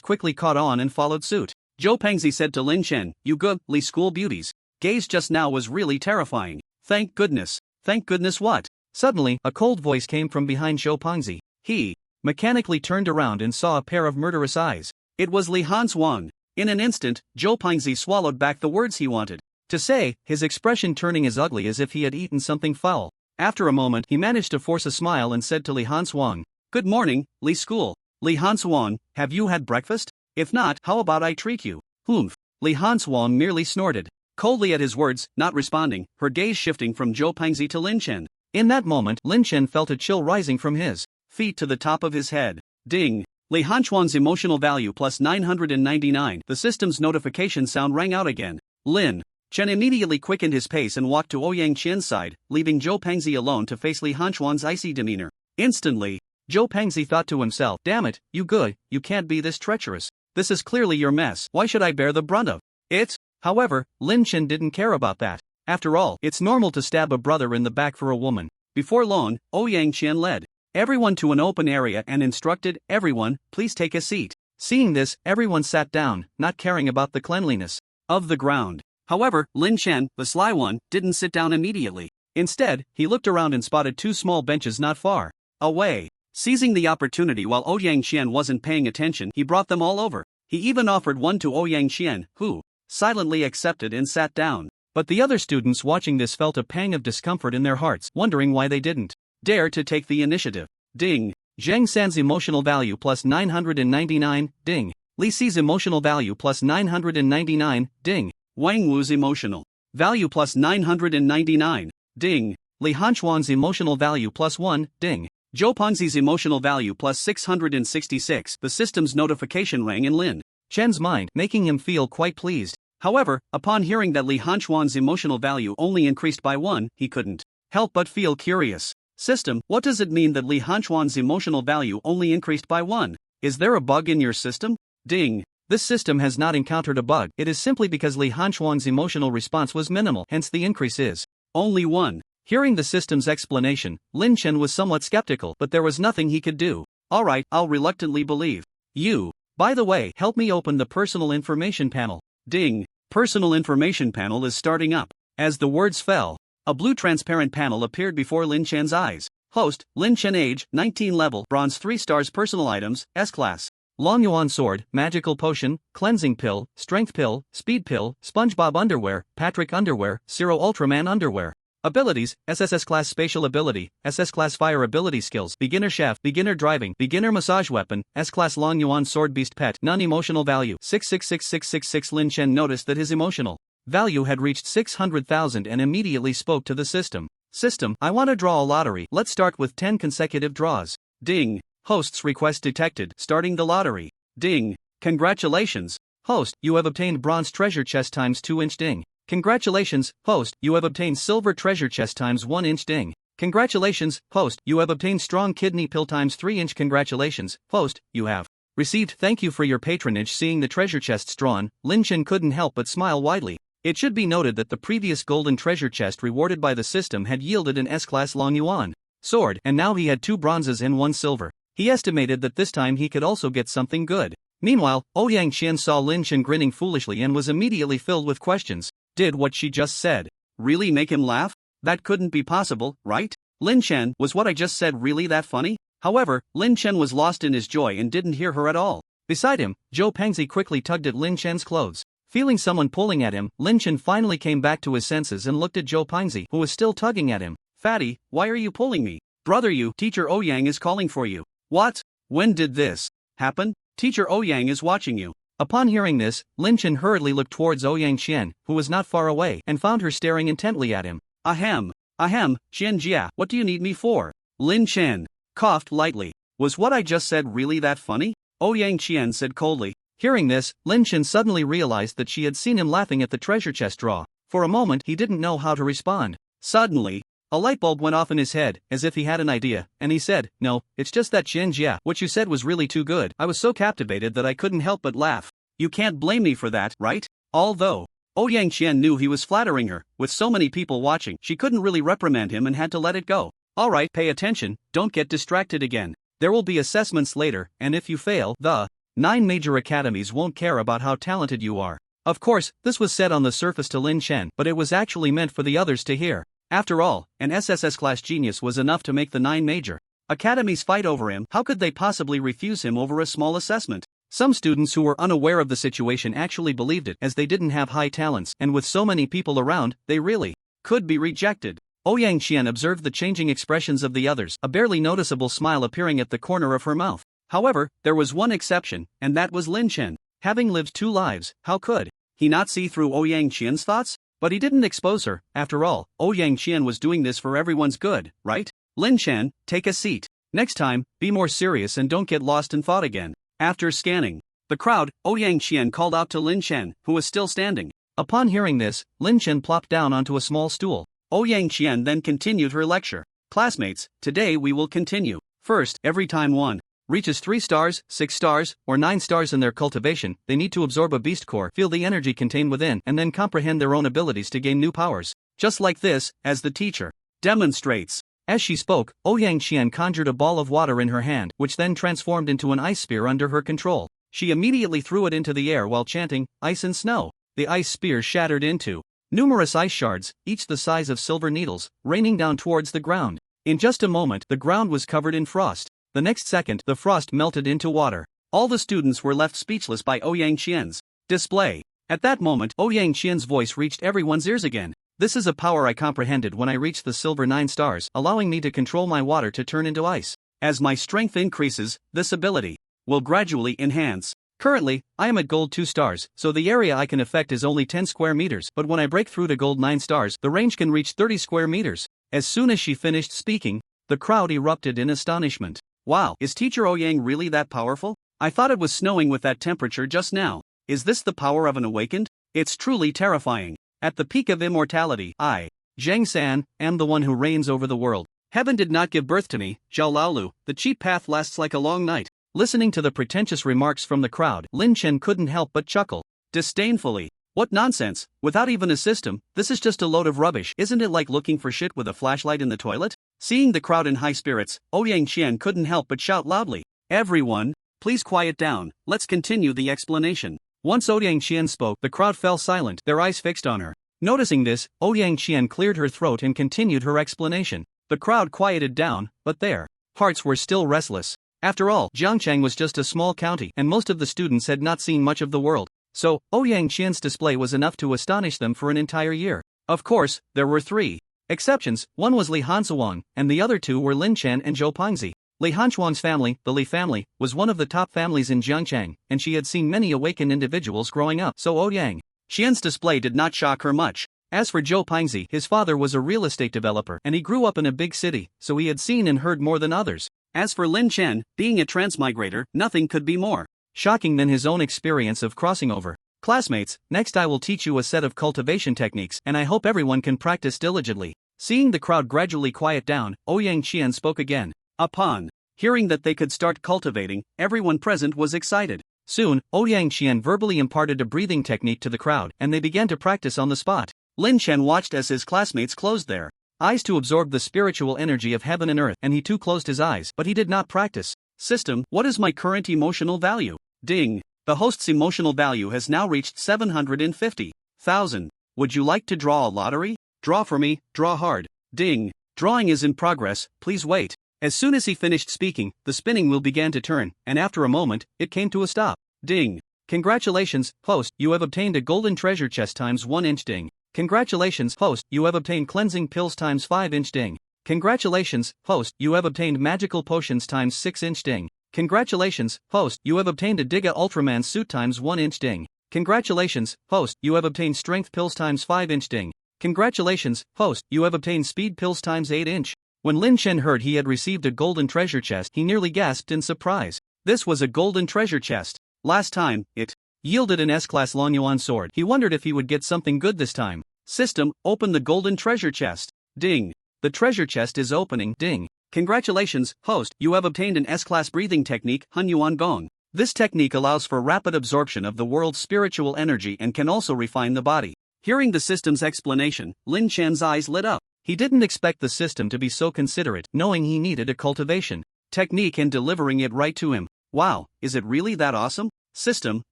quickly caught on and followed suit. Zhou Pengzi said to Lin Chen, "You good, Li school beauties. Gaze just now was really terrifying. Thank goodness." "Thank goodness what?" Suddenly, a cold voice came from behind Zhou Pengzi. He mechanically turned around and saw a pair of murderous eyes. It was Li Hansuang. In an instant, Zhou Pengzi swallowed back the words he wanted to say, his expression turning as ugly as if he had eaten something foul. After a moment, he managed to force a smile and said to Li Hansuang, "Good morning, Li School. Li Hansuang, have you had breakfast? If not, how about I treat you?" "Humph." Li Hansuang merely snorted coldly at his words, not responding, her gaze shifting from Zhou Pengzi to Lin Chen. In that moment, Lin Chen felt a chill rising from his feet to the top of his head. Ding. Li Hansuang's emotional value plus 999. The system's notification sound rang out again. Lin Chen immediately quickened his pace and walked to Ouyang Qian's side, leaving Zhou Pengzi alone to face Li Hansuang's icy demeanor. Instantly, Zhou Pengzi thought to himself, "Damn it, you can't be this treacherous. This is clearly your mess. Why should I bear the brunt of it?" However, Lin Chen didn't care about that. After all, it's normal to stab a brother in the back for a woman. Before long, Ouyang Qian led everyone to an open area and instructed, "Everyone, please take a seat." Seeing this, everyone sat down, not caring about the cleanliness of the ground. However, Lin Chen, the sly one, didn't sit down immediately. Instead, he looked around and spotted two small benches not far away. Seizing the opportunity while Ouyang Qian wasn't paying attention, he brought them all over. He even offered one to Ouyang Qian, who silently accepted and sat down. But the other students watching this felt a pang of discomfort in their hearts, wondering why they didn't dare to take the initiative. Ding. Zhang San's emotional value plus 999, ding. Li Si's emotional value plus 999, ding. Wang Wu's emotional value plus 999, ding. Li Hanchuan's emotional value plus 1, ding. Zhou Pengzi's emotional value plus 666. The system's notification rang in Lin Chen's mind, making him feel quite pleased. However, upon hearing that Li Hanchuan's emotional value only increased by 1, he couldn't help but feel curious. System, what does it mean that Li Hanchuan's emotional value only increased by 1? Is there a bug in your system? Ding. This system has not encountered a bug. It is simply because Li Hanchuan's emotional response was minimal, hence the increase is only 1. Hearing the system's explanation, Lin Chen was somewhat skeptical, but there was nothing he could do. Alright, I'll reluctantly believe you. By the way, help me open the personal information panel. Ding. Personal information panel is starting up. As the words fell, a blue transparent panel appeared before Lin Chen's eyes. Host, Lin Chen, age, 19, level, bronze, 3 stars, personal items, S-class. Long Yuan sword, magical potion, cleansing pill, strength pill, speed pill, SpongeBob underwear, Patrick underwear, Zero Ultraman underwear. Abilities, SSS class spatial ability, SS class fire ability skills, beginner chef, beginner driving, beginner massage weapon, S class Long Yuan sword beast pet, non-emotional value, 666666. Lin Chen noticed that his emotional value had reached 600,000 and immediately spoke to the system. System, I want to draw a lottery. Let's start with 10 consecutive draws. Ding. Host's request detected, starting the lottery. Ding. Congratulations. Host, you have obtained bronze treasure chest times 2 inch ding. Congratulations, host, you have obtained silver treasure chest times 1 inch ding. Congratulations, host, you have obtained strong kidney pill times 3 inch. Congratulations, host, you have received. Thank you for your patronage. Seeing the treasure chests drawn, Lin Chen couldn't help but smile widely. It should be noted that the previous golden treasure chest rewarded by the system had yielded an S-class Long Yuan sword, and now he had 2 bronzes and 1 silver. He estimated that this time he could also get something good. Meanwhile, Ouyang Qian saw Lin Chen grinning foolishly and was immediately filled with questions. Did what she just said really make him laugh? That couldn't be possible, right? Lin Chen, was what I just said really that funny? However, Lin Chen was lost in his joy and didn't hear her at all. Beside him, Zhou Pengzi quickly tugged at Lin Chen's clothes. Feeling someone pulling at him, Lin Chen finally came back to his senses and looked at Zhou Pengzi, who was still tugging at him. Fatty, why are you pulling me? Brother, Teacher Ouyang is calling for you. What? When did this happen? Teacher Ouyang is watching you. Upon hearing this, Lin Chen hurriedly looked towards Ouyang Qian, who was not far away, and found her staring intently at him. Ahem, Qian Jia, what do you need me for? Lin Chen coughed lightly. Was what I just said really that funny? Ouyang Qian said coldly. Hearing this, Lin Chen suddenly realized that she had seen him laughing at the treasure chest draw. For a moment he didn't know how to respond. Suddenly, a light bulb went off in his head, as if he had an idea, and he said, no, it's just that Qian Jia, what you said was really too good. I was so captivated that I couldn't help but laugh. You can't blame me for that, right? Although Ouyang Qian knew he was flattering her, with so many people watching, she couldn't really reprimand him and had to let it go. Alright, pay attention, don't get distracted again. There will be assessments later, and if you fail, the 9 major academies won't care about how talented you are. Of course, this was said on the surface to Lin Chen, but it was actually meant for the others to hear. After all, an SSS class genius was enough to make the 9 major academies fight over him. How could they possibly refuse him over a small assessment? Some students who were unaware of the situation actually believed it, as they didn't have high talents, and with so many people around, they really could be rejected. Ouyang Qian observed the changing expressions of the others, a barely noticeable smile appearing at the corner of her mouth. However, there was one exception, and that was Lin Chen. Having lived 2 lives, how could he not see through Ouyang Qian's thoughts? But he didn't expose her. After all, Ouyang Qian was doing this for everyone's good, right? Lin Chen, take a seat. Next time, be more serious and don't get lost in thought again. After scanning the crowd, Ouyang Qian called out to Lin Chen, who was still standing. Upon hearing this, Lin Chen plopped down onto a small stool. Ouyang Qian then continued her lecture. Classmates, today we will continue. First, every time one reaches 3 stars, 6 stars, or 9 stars in their cultivation, they need to absorb a beast core, feel the energy contained within, and then comprehend their own abilities to gain new powers. Just like this, as the teacher demonstrates. As she spoke, Ouyang Qian conjured a ball of water in her hand, which then transformed into an ice spear under her control. She immediately threw it into the air while chanting, ice and snow. The ice spear shattered into Numerous ice shards, each the size of silver needles, raining down towards the ground. In just a moment, the ground was covered in frost. The next second, the frost melted into water. All the students were left speechless by Ouyang Qian's display. At that moment, Ouyang Qian's voice reached everyone's ears again. This is a power I comprehended when I reached the silver 9 stars, allowing me to control my water to turn into ice. As my strength increases, this ability will gradually enhance. Currently, I am at gold 2 stars, so the area I can affect is only 10 square meters, but when I break through to gold 9 stars, the range can reach 30 square meters. As soon as she finished speaking, the crowd erupted in astonishment. Wow, is Teacher Ouyang really that powerful? I thought it was snowing with that temperature just now. Is this the power of an awakened? It's truly terrifying. At the peak of immortality, I, Zhang San, am the one who reigns over the world. Heaven did not give birth to me, Zhao Laolu, the cheap path lasts like a long night. Listening to the pretentious remarks from the crowd, Lin Chen couldn't help but chuckle disdainfully. What nonsense, without even a system, this is just a load of rubbish. Isn't it like looking for shit with a flashlight in the toilet? Seeing the crowd in high spirits, Ouyang Qian couldn't help but shout loudly, "Everyone, please quiet down, let's continue the explanation." Once Ouyang Qian spoke, the crowd fell silent, their eyes fixed on her. Noticing this, Ouyang Qian cleared her throat and continued her explanation. The crowd quieted down, but their hearts were still restless. After all, Jiangchang was just a small county, and most of the students had not seen much of the world. So, Ouyang Qian's display was enough to astonish them for an entire year. Of course, there were 3 exceptions. One was Li Hansuang, and the other 2 were Lin Chen and Zhou Pingzi. Li Hansuang's family, the Li family, was one of the top families in Jiangchang, and she had seen many awakened individuals growing up, so Ouyang Qian's display did not shock her much. As for Zhou Pingzi, his father was a real estate developer, and he grew up in a big city, so he had seen and heard more than others. As for Lin Chen, being a transmigrator, nothing could be more shocking than his own experience of crossing over. Classmates, next I will teach you a set of cultivation techniques, and I hope everyone can practice diligently. Seeing the crowd gradually quiet down, Ouyang Qian spoke again. Upon hearing that they could start cultivating, everyone present was excited. Soon, Ouyang Qian verbally imparted a breathing technique to the crowd, and they began to practice on the spot. Lin Chen watched as his classmates closed their eyes to absorb the spiritual energy of heaven and earth, and he too closed his eyes, but he did not practice. System, what is my current emotional value? Ding. The host's emotional value has now reached 750,000. Would you like to draw a lottery? Draw for me, draw hard. Ding. Drawing is in progress, please wait. As soon as he finished speaking, the spinning wheel began to turn, and after a moment, it came to a stop. Ding. Congratulations, host, you have obtained a golden treasure chest times 1 inch. Ding. Congratulations, host, you have obtained cleansing pills times 5 inch. Ding. Congratulations, host, you have obtained magical potions times 6 inch. Ding. Congratulations, host, you have obtained a Diga Ultraman suit times 1 inch. Ding. Congratulations, host, you have obtained strength pills times 5 inch. Ding. Congratulations, host, you have obtained speed pills times 8 inch. When Lin Chen heard he had received a golden treasure chest, he nearly gasped in surprise. This was a golden treasure chest. Last time, it yielded an S-class Lonyuan sword. He wondered if he would get something good this time. System, open the golden treasure chest. Ding. The treasure chest is opening. Ding. Congratulations, host, you have obtained an S-class breathing technique, Hunyuan Gong. This technique allows for rapid absorption of the world's spiritual energy and can also refine the body. Hearing the system's explanation, Lin Chen's eyes lit up. He didn't expect the system to be so considerate, knowing he needed a cultivation technique and delivering it right to him. Wow, is it really that awesome? System,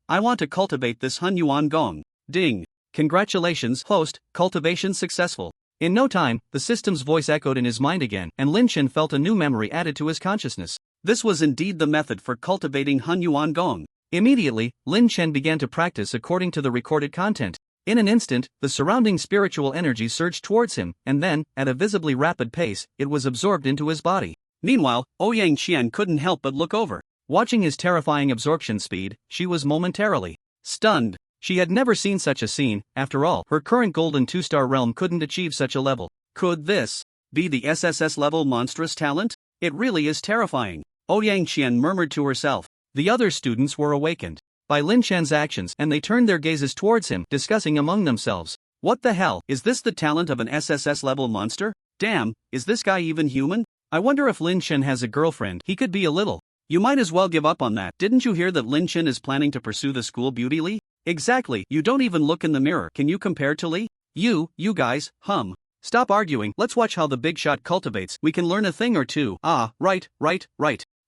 I want to cultivate this Hunyuan Gong. Ding. Congratulations, host, cultivation successful. In no time, the system's voice echoed in his mind again, and Lin Chen felt a new memory added to his consciousness. This was indeed the method for cultivating Hunyuan Gong. Immediately, Lin Chen began to practice according to the recorded content. In an instant, the surrounding spiritual energy surged towards him, and then, at a visibly rapid pace, it was absorbed into his body. Meanwhile, Ouyang Qian couldn't help but look over. Watching his terrifying absorption speed, she was momentarily stunned. She had never seen such a scene. After all, her current golden 2-star realm couldn't achieve such a level. Could this be the SSS level monstrous talent? It really is terrifying. Ouyang Qian murmured to herself. The other students were awakened by Lin Chen's actions, and they turned their gazes towards him, discussing among themselves. What the hell, is this the talent of an SSS level monster? Damn, is this guy even human? I wonder if Lin Chen has a girlfriend. He could be a little. You might as well give up on that. Didn't you hear that Lin Chen is planning to pursue the school beauty Li? Exactly, you don't even look in the mirror. Can you compare to Li? You guys, stop arguing, let's watch how the big shot cultivates. We can learn a thing or two. Ah, right.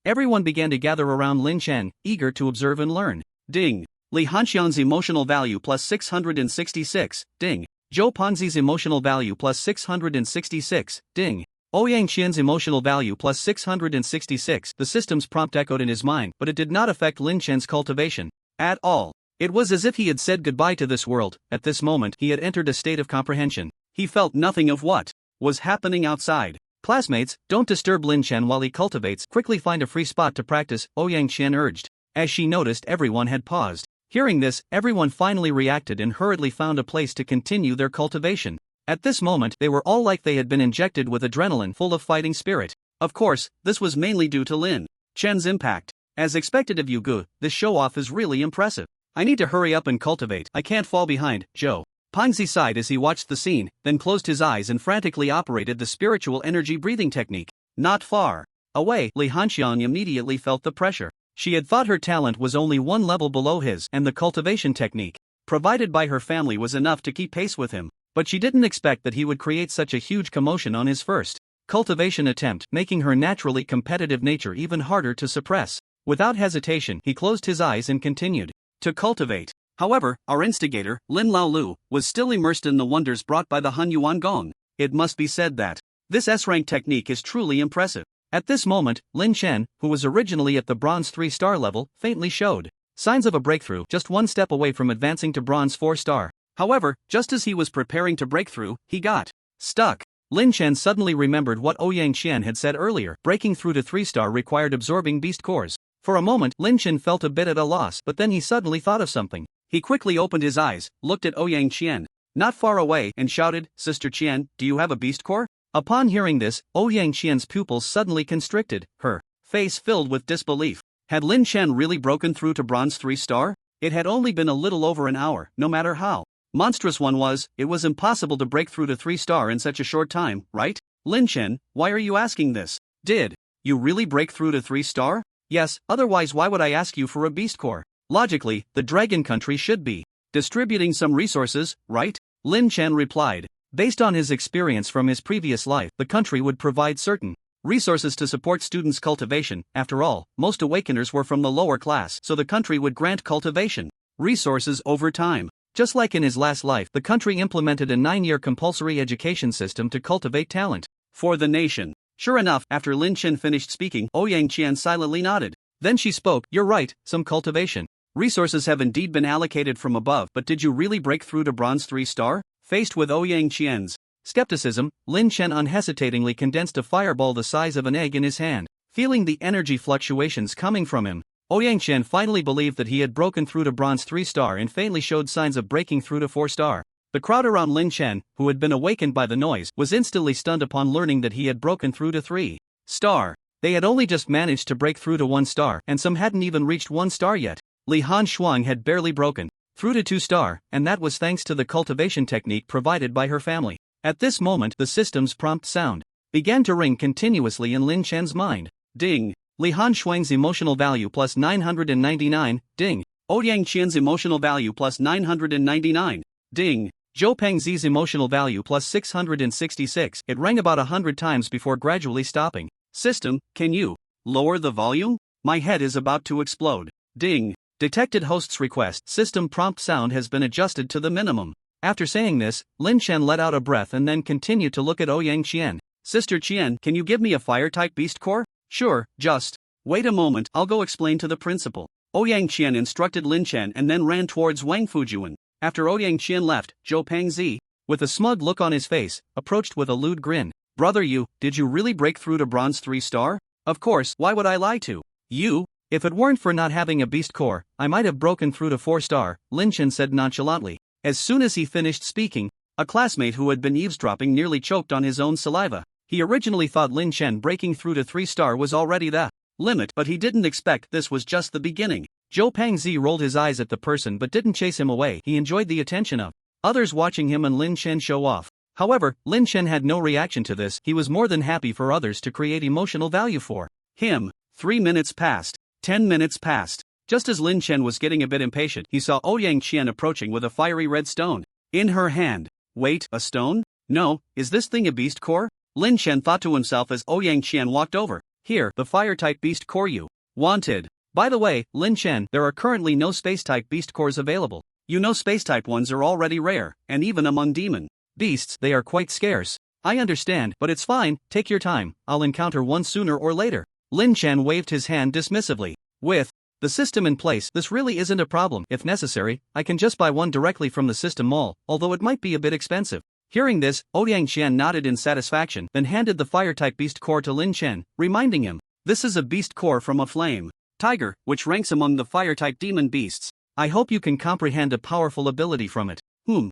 Everyone began to gather around Lin Chen, eager to observe and learn. Ding. Li Hanxian's emotional value plus 666. Ding. Zhou Pengzi's emotional value plus 666, ding. Ouyang Qian's emotional value plus 666. The system's prompt echoed in his mind, but it did not affect Lin Chen's cultivation at all. It was as if he had said goodbye to this world. At this moment, he had entered a state of comprehension. He felt nothing of what was happening outside. Classmates, don't disturb Lin Chen while he cultivates. Quickly find a free spot to practice, Ouyang Qian urged. As she noticed, everyone had paused. Hearing this, everyone finally reacted and hurriedly found a place to continue their cultivation. At this moment, they were all like they had been injected with adrenaline, full of fighting spirit. Of course, this was mainly due to Lin Chen's impact. As expected of Yugu, this show-off is really impressive. I need to hurry up and cultivate. I can't fall behind. Zhou Pengzi sighed as he watched the scene, then closed his eyes and frantically operated the spiritual energy breathing technique. Not far away, Li Hanxiang immediately felt the pressure. She had thought her talent was only one level below his, and the cultivation technique provided by her family was enough to keep pace with him. But she didn't expect that he would create such a huge commotion on his first cultivation attempt, making her naturally competitive nature even harder to suppress. Without hesitation, he closed his eyes and continued to cultivate. However, our instigator, Lin Laolu, was still immersed in the wonders brought by the Hunyuan Gong. It must be said that this S-rank technique is truly impressive. At this moment, Lin Chen, who was originally at the bronze 3-star level, faintly showed signs of a breakthrough, just one step away from advancing to bronze 4-star. However, just as he was preparing to break through, he got stuck. Lin Chen suddenly remembered what Ouyang Qian had said earlier. Breaking through to 3-star required absorbing beast cores. For a moment, Lin Chen felt a bit at a loss, but then he suddenly thought of something. He quickly opened his eyes, looked at Ouyang Qian, not far away, and shouted, "Sister Qian, do you have a beast core?" Upon hearing this, Ouyang Qian's pupils suddenly constricted, her face filled with disbelief. Had Lin Chen really broken through to bronze 3-star? It had only been a little over an hour. No matter how monstrous one was, it was impossible to break through to 3-star in such a short time, right? Lin Chen, why are you asking this? Did you really break through to 3-star? Yes, otherwise why would I ask you for a beast core? Logically, the dragon country should be distributing some resources, right? Lin Chen replied. Based on his experience from his previous life, the country would provide certain resources to support students' cultivation. After all, most awakeners were from the lower class, so the country would grant cultivation resources over time. Just like in his last life, the country implemented a 9-year compulsory education system to cultivate talent for the nation. Sure enough, after Lin Chen finished speaking, Ouyang Qian silently nodded. Then she spoke. You're right, some cultivation resources have indeed been allocated from above, but did you really break through to bronze 3-star? Faced with Ouyang Qian's skepticism, Lin Chen unhesitatingly condensed a fireball the size of an egg in his hand. Feeling the energy fluctuations coming from him, Ouyang Qian finally believed that he had broken through to bronze 3-star and faintly showed signs of breaking through to 4-star. The crowd around Lin Chen, who had been awakened by the noise, was instantly stunned upon learning that he had broken through to 3-star. They had only just managed to break through to 1-star, and some hadn't even reached 1-star yet. Li Hanxiang had barely broken through to 2-star, and that was thanks to the cultivation technique provided by her family. At this moment, the system's prompt sound began to ring continuously in Lin Chen's mind. Ding. Li Hanxiang's emotional value plus 999, ding. Ouyang Qian's emotional value plus 999, ding. Zhou Pengzi's emotional value plus 666. It rang about 100 times before gradually stopping. System, can you lower the volume? My head is about to explode. Ding. Detected host's request. System prompt sound has been adjusted to the minimum. After saying this, Lin Chen let out a breath and then continued to look at Ouyang Qian. Sister Qian, can you give me a fire-type beast core? Sure, just wait a moment, I'll go explain to the principal. Ouyang Qian instructed Lin Chen and then ran towards Wang Fujuan. After Ouyang Qian left, Zhou Pengzi, with a smug look on his face, approached with a lewd grin. Brother, did you really break through to bronze 3-star? Of course, why would I lie to you? If it weren't for not having a beast core, I might have broken through to 4-star, Lin Chen said nonchalantly. As soon as he finished speaking, a classmate who had been eavesdropping nearly choked on his own saliva. He originally thought Lin Chen breaking through to 3-star was already the limit, but he didn't expect this was just the beginning. Zhou Pengzi rolled his eyes at the person but didn't chase him away. He enjoyed the attention of others watching him and Lin Chen show off. However, Lin Chen had no reaction to this. He was more than happy for others to create emotional value for him. 3 minutes passed. 10 minutes passed. Just as Lin Chen was getting a bit impatient, he saw Ouyang Qian approaching with a fiery red stone in her hand. Wait, a stone? No, is this thing a beast core? Lin Chen thought to himself as Ouyang Qian walked over. Here, the fire-type beast core you wanted. By the way, Lin Chen, there are currently no space-type beast cores available. You know space-type ones are already rare, and even among demon beasts they are quite scarce. I understand, but it's fine, take your time, I'll encounter one sooner or later. Lin Chen waved his hand dismissively. With the system in place, this really isn't a problem. If necessary, I can just buy one directly from the system mall, although it might be a bit expensive. Hearing this, Ouyang Qian nodded in satisfaction, then handed the fire-type beast core to Lin Chen, reminding him, this is a beast core from a flame tiger, which ranks among the fire-type demon beasts. I hope you can comprehend a powerful ability from it.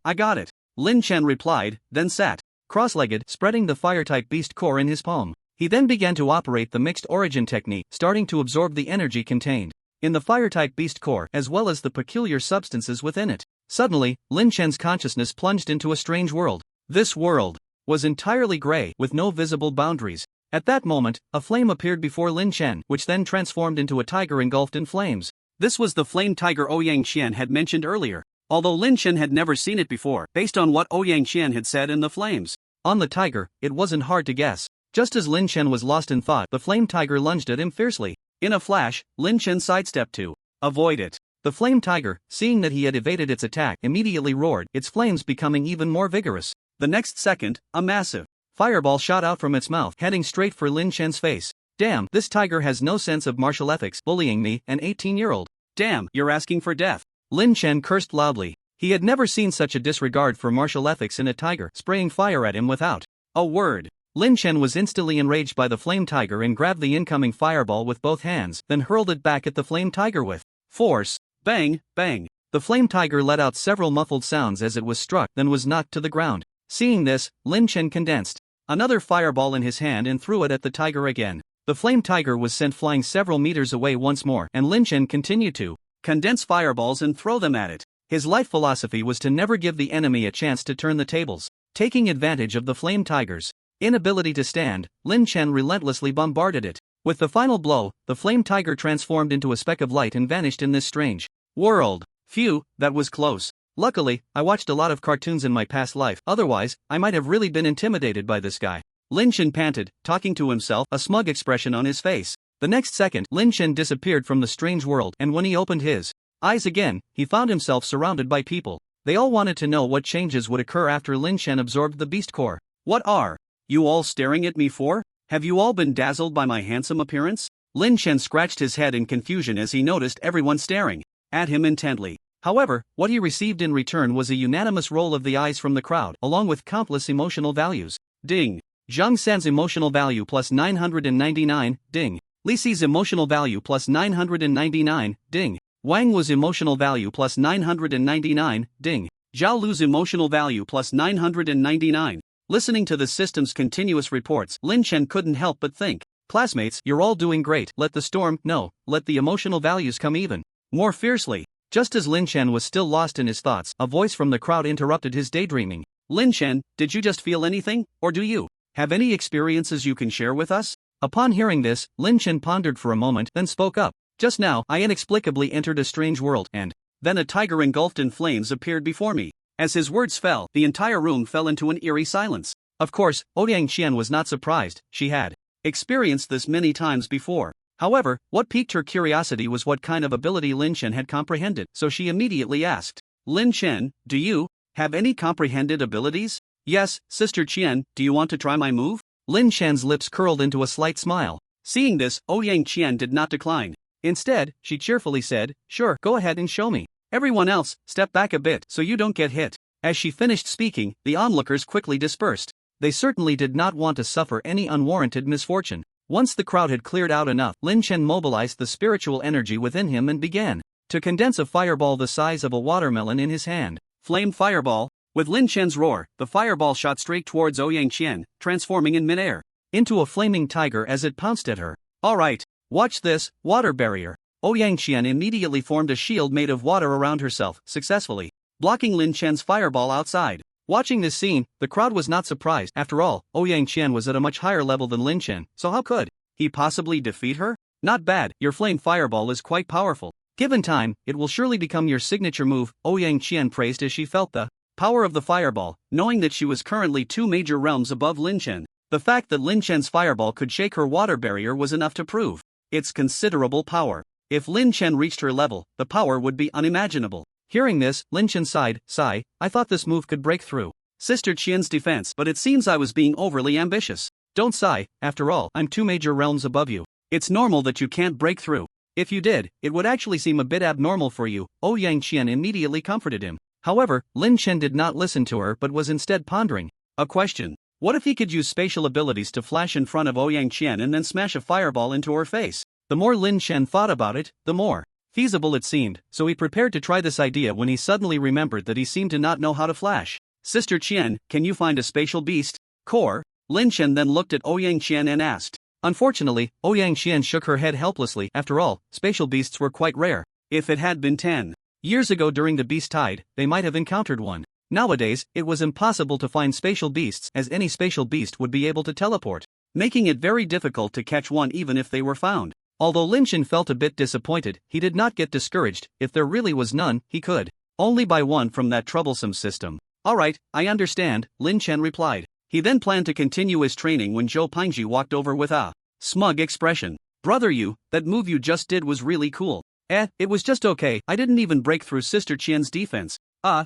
I got it. Lin Chen replied, then sat cross-legged, spreading the fire-type beast core in his palm. He then began to operate the mixed origin technique, starting to absorb the energy contained in the fire-type beast core as well as the peculiar substances within it. Suddenly, Lin Chen's consciousness plunged into a strange world. This world was entirely gray, with no visible boundaries. At that moment, a flame appeared before Lin Chen, which then transformed into a tiger engulfed in flames. This was the flame tiger Ouyang Qian had mentioned earlier, although Lin Chen had never seen it before, based on what Ouyang Qian had said in the flames. On the tiger, it wasn't hard to guess. Just as Lin Chen was lost in thought, the flame tiger lunged at him fiercely. In a flash, Lin Chen sidestepped to avoid it. The flame tiger, seeing that he had evaded its attack, immediately roared, its flames becoming even more vigorous. The next second, a massive fireball shot out from its mouth, heading straight for Lin Chen's face. Damn, this tiger has no sense of martial ethics, bullying me, an 18-year-old. Damn, you're asking for death. Lin Chen cursed loudly. He had never seen such a disregard for martial ethics in a tiger, spraying fire at him without a word. Lin Chen was instantly enraged by the flame tiger and grabbed the incoming fireball with both hands, then hurled it back at the flame tiger with force. Bang, bang. The flame tiger let out several muffled sounds as it was struck, then was knocked to the ground. Seeing this, Lin Chen condensed another fireball in his hand and threw it at the tiger again. The flame tiger was sent flying several meters away once more, and Lin Chen continued to condense fireballs and throw them at it. His life philosophy was to never give the enemy a chance to turn the tables. Taking advantage of the flame tiger's inability to stand, Lin Chen relentlessly bombarded it. With the final blow, the flame tiger transformed into a speck of light and vanished in this strange world. Phew, that was close. Luckily, I watched a lot of cartoons in my past life, otherwise, I might have really been intimidated by this guy. Lin Chen panted, talking to himself, a smug expression on his face. The next second, Lin Chen disappeared from the strange world, and when he opened his eyes again, he found himself surrounded by people. They all wanted to know what changes would occur after Lin Chen absorbed the beast core. What are you all staring at me for? Have you all been dazzled by my handsome appearance? Lin Chen scratched his head in confusion as he noticed everyone staring at him intently. However, what he received in return was a unanimous roll of the eyes from the crowd, along with countless emotional values. Ding. Zhang San's emotional value plus 999, ding. Li Xi's emotional value plus 999, ding. Wang Wu's emotional value plus 999, ding. Zhao Lu's emotional value plus 999. Listening to the system's continuous reports, Lin Chen couldn't help but think, classmates, you're all doing great, let the storm, no, let the emotional values come even more fiercely. Just as Lin Chen was still lost in his thoughts, a voice from the crowd interrupted his daydreaming. Lin Chen, did you just feel anything, or do you have any experiences you can share with us? Upon hearing this, Lin Chen pondered for a moment, then spoke up. Just now, I inexplicably entered a strange world, and then a tiger engulfed in flames appeared before me. As his words fell, the entire room fell into an eerie silence. Of course, Ouyang Qian was not surprised, she had experienced this many times before. However, what piqued her curiosity was what kind of ability Lin Chen had comprehended, so she immediately asked, Lin Chen, do you have any comprehended abilities? Yes, Sister Qian, do you want to try my move? Lin Chen's lips curled into a slight smile. Seeing this, Ouyang Qian did not decline. Instead, she cheerfully said, sure, go ahead and show me. Everyone else, step back a bit so you don't get hit. As she finished speaking, the onlookers quickly dispersed. They certainly did not want to suffer any unwarranted misfortune. Once the crowd had cleared out enough, Lin Chen mobilized the spiritual energy within him and began to condense a fireball the size of a watermelon in his hand. Flame fireball. With Lin Chen's roar, the fireball shot straight towards Ouyang Qian, transforming in midair into a flaming tiger as it pounced at her. Alright, watch this, water barrier. Ouyang Qian immediately formed a shield made of water around herself, successfully blocking Lin Chen's fireball outside. Watching this scene, the crowd was not surprised. After all, Ouyang Qian was at a much higher level than Lin Chen, so how could he possibly defeat her? Not bad, your flame fireball is quite powerful. Given time, it will surely become your signature move, Ouyang Qian praised as she felt the power of the fireball, knowing that she was currently 2 major realms above Lin Chen. The fact that Lin Chen's fireball could shake her water barrier was enough to prove its considerable power. If Lin Chen reached her level, the power would be unimaginable. Hearing this, Lin Chen sighed, I thought this move could break through Sister Qian's defense, but it seems I was being overly ambitious. Don't sigh, after all, I'm 2 major realms above you. It's normal that you can't break through. If you did, it would actually seem a bit abnormal for you. Ouyang Qian immediately comforted him. However, Lin Chen did not listen to her but was instead pondering a question. What if he could use spatial abilities to flash in front of Ouyang Qian and then smash a fireball into her face? The more Lin Chen thought about it, the more feasible it seemed, so he prepared to try this idea when he suddenly remembered that he seemed to not know how to flash. Sister Qian, can you find a spatial beast? Core? Lin Chen then looked at Ouyang Qian and asked. Unfortunately, Ouyang Qian shook her head helplessly. After all, spatial beasts were quite rare. If it had been 10 years ago during the beast tide, they might have encountered one. Nowadays, it was impossible to find spatial beasts as any spatial beast would be able to teleport, making it very difficult to catch one even if they were found. Although Lin Chen felt a bit disappointed, he did not get discouraged. If there really was none, he could only buy one from that troublesome system. Alright, I understand, Lin Chen replied. He then planned to continue his training when Zhou Pingji walked over with a smug expression. Brother you, that move you just did was really cool. It was just okay, I didn't even break through Sister Qian's defense.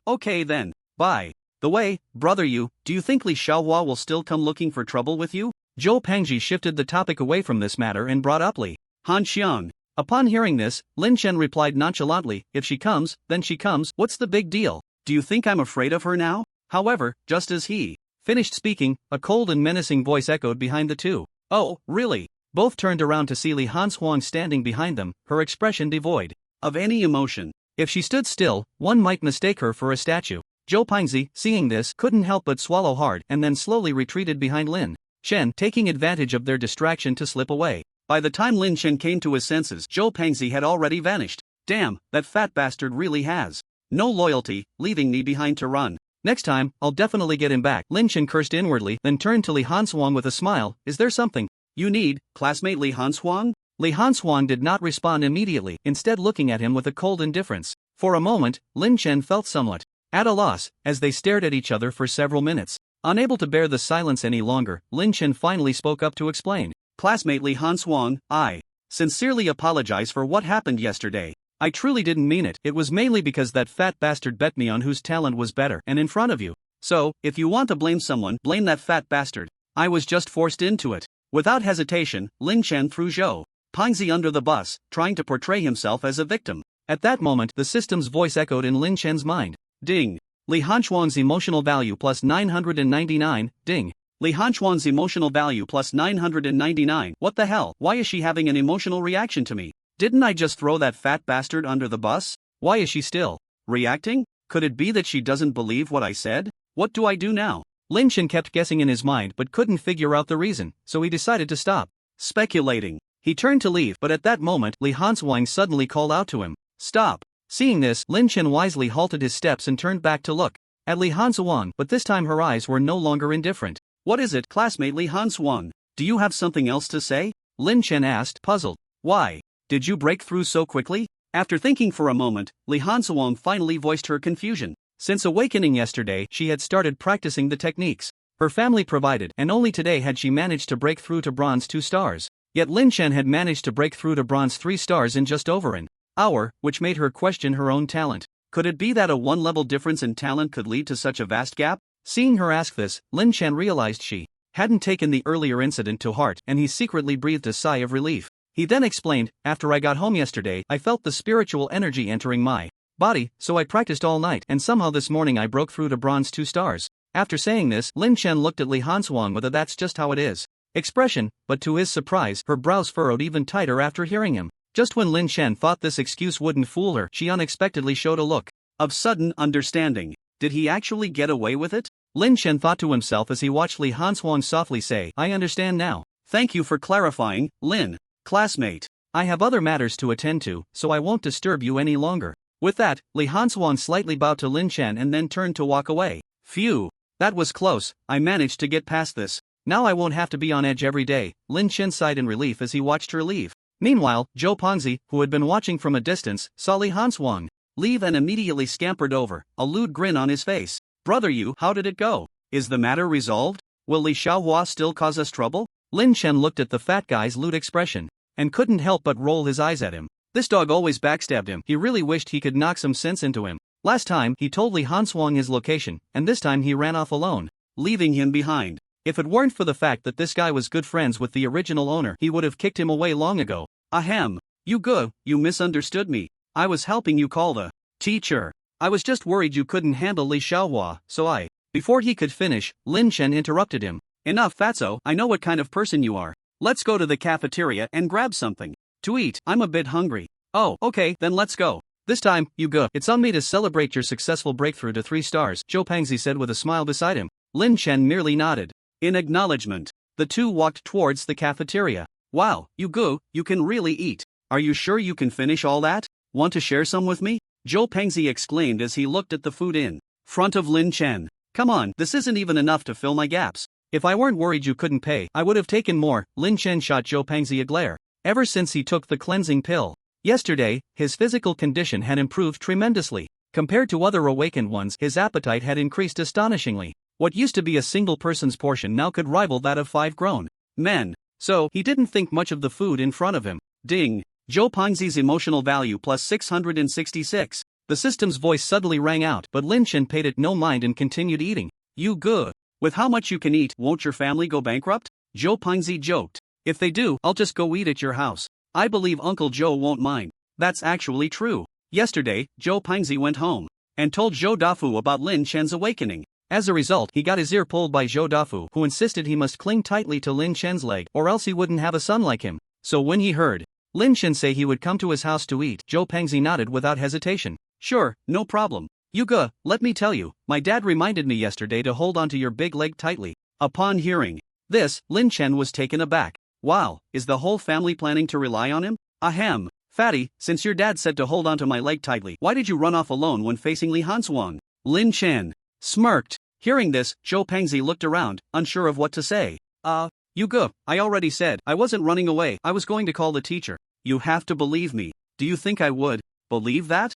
Okay then. Bye. The way, brother you, do you think Li Xiaohua will still come looking for trouble with you? Zhou Pingji shifted the topic away from this matter and brought up Li Hanxiang. Upon hearing this, Lin Chen replied nonchalantly, if she comes, then she comes, what's the big deal? Do you think I'm afraid of her now? However, just as he finished speaking, a cold and menacing voice echoed behind the two. Oh, really? Both turned around to see Li Hanxuang standing behind them, her expression devoid of any emotion. If she stood still, one might mistake her for a statue. Zhou Pingzi, seeing this, couldn't help but swallow hard and then slowly retreated behind Lin Chen, taking advantage of their distraction to slip away. By the time Lin Chen came to his senses, Zhou Pingzi had already vanished. Damn, that fat bastard really has no loyalty, leaving me behind to run. Next time, I'll definitely get him back. Lin Chen cursed inwardly, then turned to Li Hanxuang with a smile. Is there something you need, classmate Li Hanxuang? Li Hanxuang did not respond immediately, instead looking at him with a cold indifference. For a moment, Lin Chen felt somewhat at a loss, as they stared at each other for several minutes. Unable to bear the silence any longer, Lin Chen finally spoke up to explain. Classmate Li Hanxuang, I sincerely apologize for what happened yesterday. I truly didn't mean it. It was mainly because that fat bastard bet me on whose talent was better and in front of you. So, if you want to blame someone, blame that fat bastard. I was just forced into it. Without hesitation, Lin Chen threw Zhou Pingzi under the bus, trying to portray himself as a victim. At that moment, the system's voice echoed in Lin Chen's mind. Ding. Li Hanxuang's emotional value plus 999, ding. Li Hanxuang's emotional value plus 999. What the hell? Why is she having an emotional reaction to me? Didn't I just throw that fat bastard under the bus? Why is she still reacting? Could it be that she doesn't believe what I said? What do I do now? Lin Chen kept guessing in his mind but couldn't figure out the reason, so he decided to stop speculating. He turned to leave, but at that moment, Li Hanxuang suddenly called out to him. Stop. Seeing this, Lin Chen wisely halted his steps and turned back to look at Li Hanxuang, but this time her eyes were no longer indifferent. What is it, classmate Li Hanxuang? Do you have something else to say? Lin Chen asked, puzzled. Why? Did you break through so quickly? After thinking for a moment, Li Hanxuang finally voiced her confusion. Since awakening yesterday, she had started practicing the techniques her family provided, and only today had she managed to break through to bronze 2 stars. Yet Lin Chen had managed to break through to bronze 3 stars in just over an hour, which made her question her own talent. Could it be that a 1-level difference in talent could lead to such a vast gap? Seeing her ask this, Lin Chen realized she hadn't taken the earlier incident to heart, and he secretly breathed a sigh of relief. He then explained, after I got home yesterday, I felt the spiritual energy entering my body, so I practiced all night, and somehow this morning I broke through to bronze 2 stars. After saying this, Lin Chen looked at Li Hanxuang with a "that's just how it is" expression, but to his surprise, her brows furrowed even tighter after hearing him. Just when Lin Chen thought this excuse wouldn't fool her, she unexpectedly showed a look of sudden understanding. Did he actually get away with it? Lin Chen thought to himself as he watched Li Hanxuang softly say, I understand now. Thank you for clarifying, Lin. Classmate. I have other matters to attend to, so I won't disturb you any longer. With that, Li Hanxuang slightly bowed to Lin Chen and then turned to walk away. Phew. That was close, I managed to get past this. Now I won't have to be on edge every day. Lin Chen sighed in relief as he watched her leave. Meanwhile, Zhou Pingzi, who had been watching from a distance, saw Li Hanxuang leave and immediately scampered over, a lewd grin on his face. Brother you, how did it go? Is the matter resolved? Will Li Xiaohua still cause us trouble? Lin Chen looked at the fat guy's lewd expression and couldn't help but roll his eyes at him. This dog always backstabbed him. He really wished he could knock some sense into him. Last time, he told Li Hanswang his location, and this time he ran off alone, leaving him behind. If it weren't for the fact that this guy was good friends with the original owner, he would have kicked him away long ago. Ahem. You misunderstood me. I was helping you call the teacher. I was just worried you couldn't handle Li Xiaohua, so I. Before he could finish, Lin Chen interrupted him. Enough, fatso, I know what kind of person you are. Let's go to the cafeteria and grab something to eat. I'm a bit hungry. Oh, okay, then let's go. This time, you go. It's on me to celebrate your successful breakthrough to 3 stars, Zhou Pangzi said with a smile beside him. Lin Chen merely nodded. In acknowledgement, the two walked towards the cafeteria. Wow, you can really eat. Are you sure you can finish all that? Want to share some with me? Zhou Pangzi exclaimed as he looked at the food in front of Lin Chen. Come on, this isn't even enough to fill my gaps. If I weren't worried you couldn't pay, I would have taken more. Lin Chen shot Zhou Pangzi a glare. Ever since he took the cleansing pill yesterday, his physical condition had improved tremendously. Compared to other awakened ones, his appetite had increased astonishingly. What used to be a single person's portion now could rival that of 5 grown men. So, he didn't think much of the food in front of him. Ding! Zhou Pangzi's emotional value plus 666. The system's voice suddenly rang out, but Lin Chen paid it no mind and continued eating. You good. With how much you can eat, won't your family go bankrupt? Zhou Pangzi joked. If they do, I'll just go eat at your house. I believe Uncle Joe won't mind. That's actually true. Yesterday, Zhou Pangzi went home and told Zhou Dafu about Lin Chen's awakening. As a result, he got his ear pulled by Zhou Dafu, who insisted he must cling tightly to Lin Chen's leg or else he wouldn't have a son like him. So when he heard Lin Chen say he would come to his house to eat, Zhou Pangzi nodded without hesitation. Sure, no problem. Yuga, let me tell you, my dad reminded me yesterday to hold onto your big leg tightly. Upon hearing this, Lin Chen was taken aback. Wow, is the whole family planning to rely on him? Ahem. Fatty, since your dad said to hold onto my leg tightly, why did you run off alone when facing Li Hanswang? Lin Chen smirked. Hearing this, Zhou Pangzi looked around, unsure of what to say. Yuga, I already said, I wasn't running away, I was going to call the teacher. You have to believe me. Do you think I would believe that?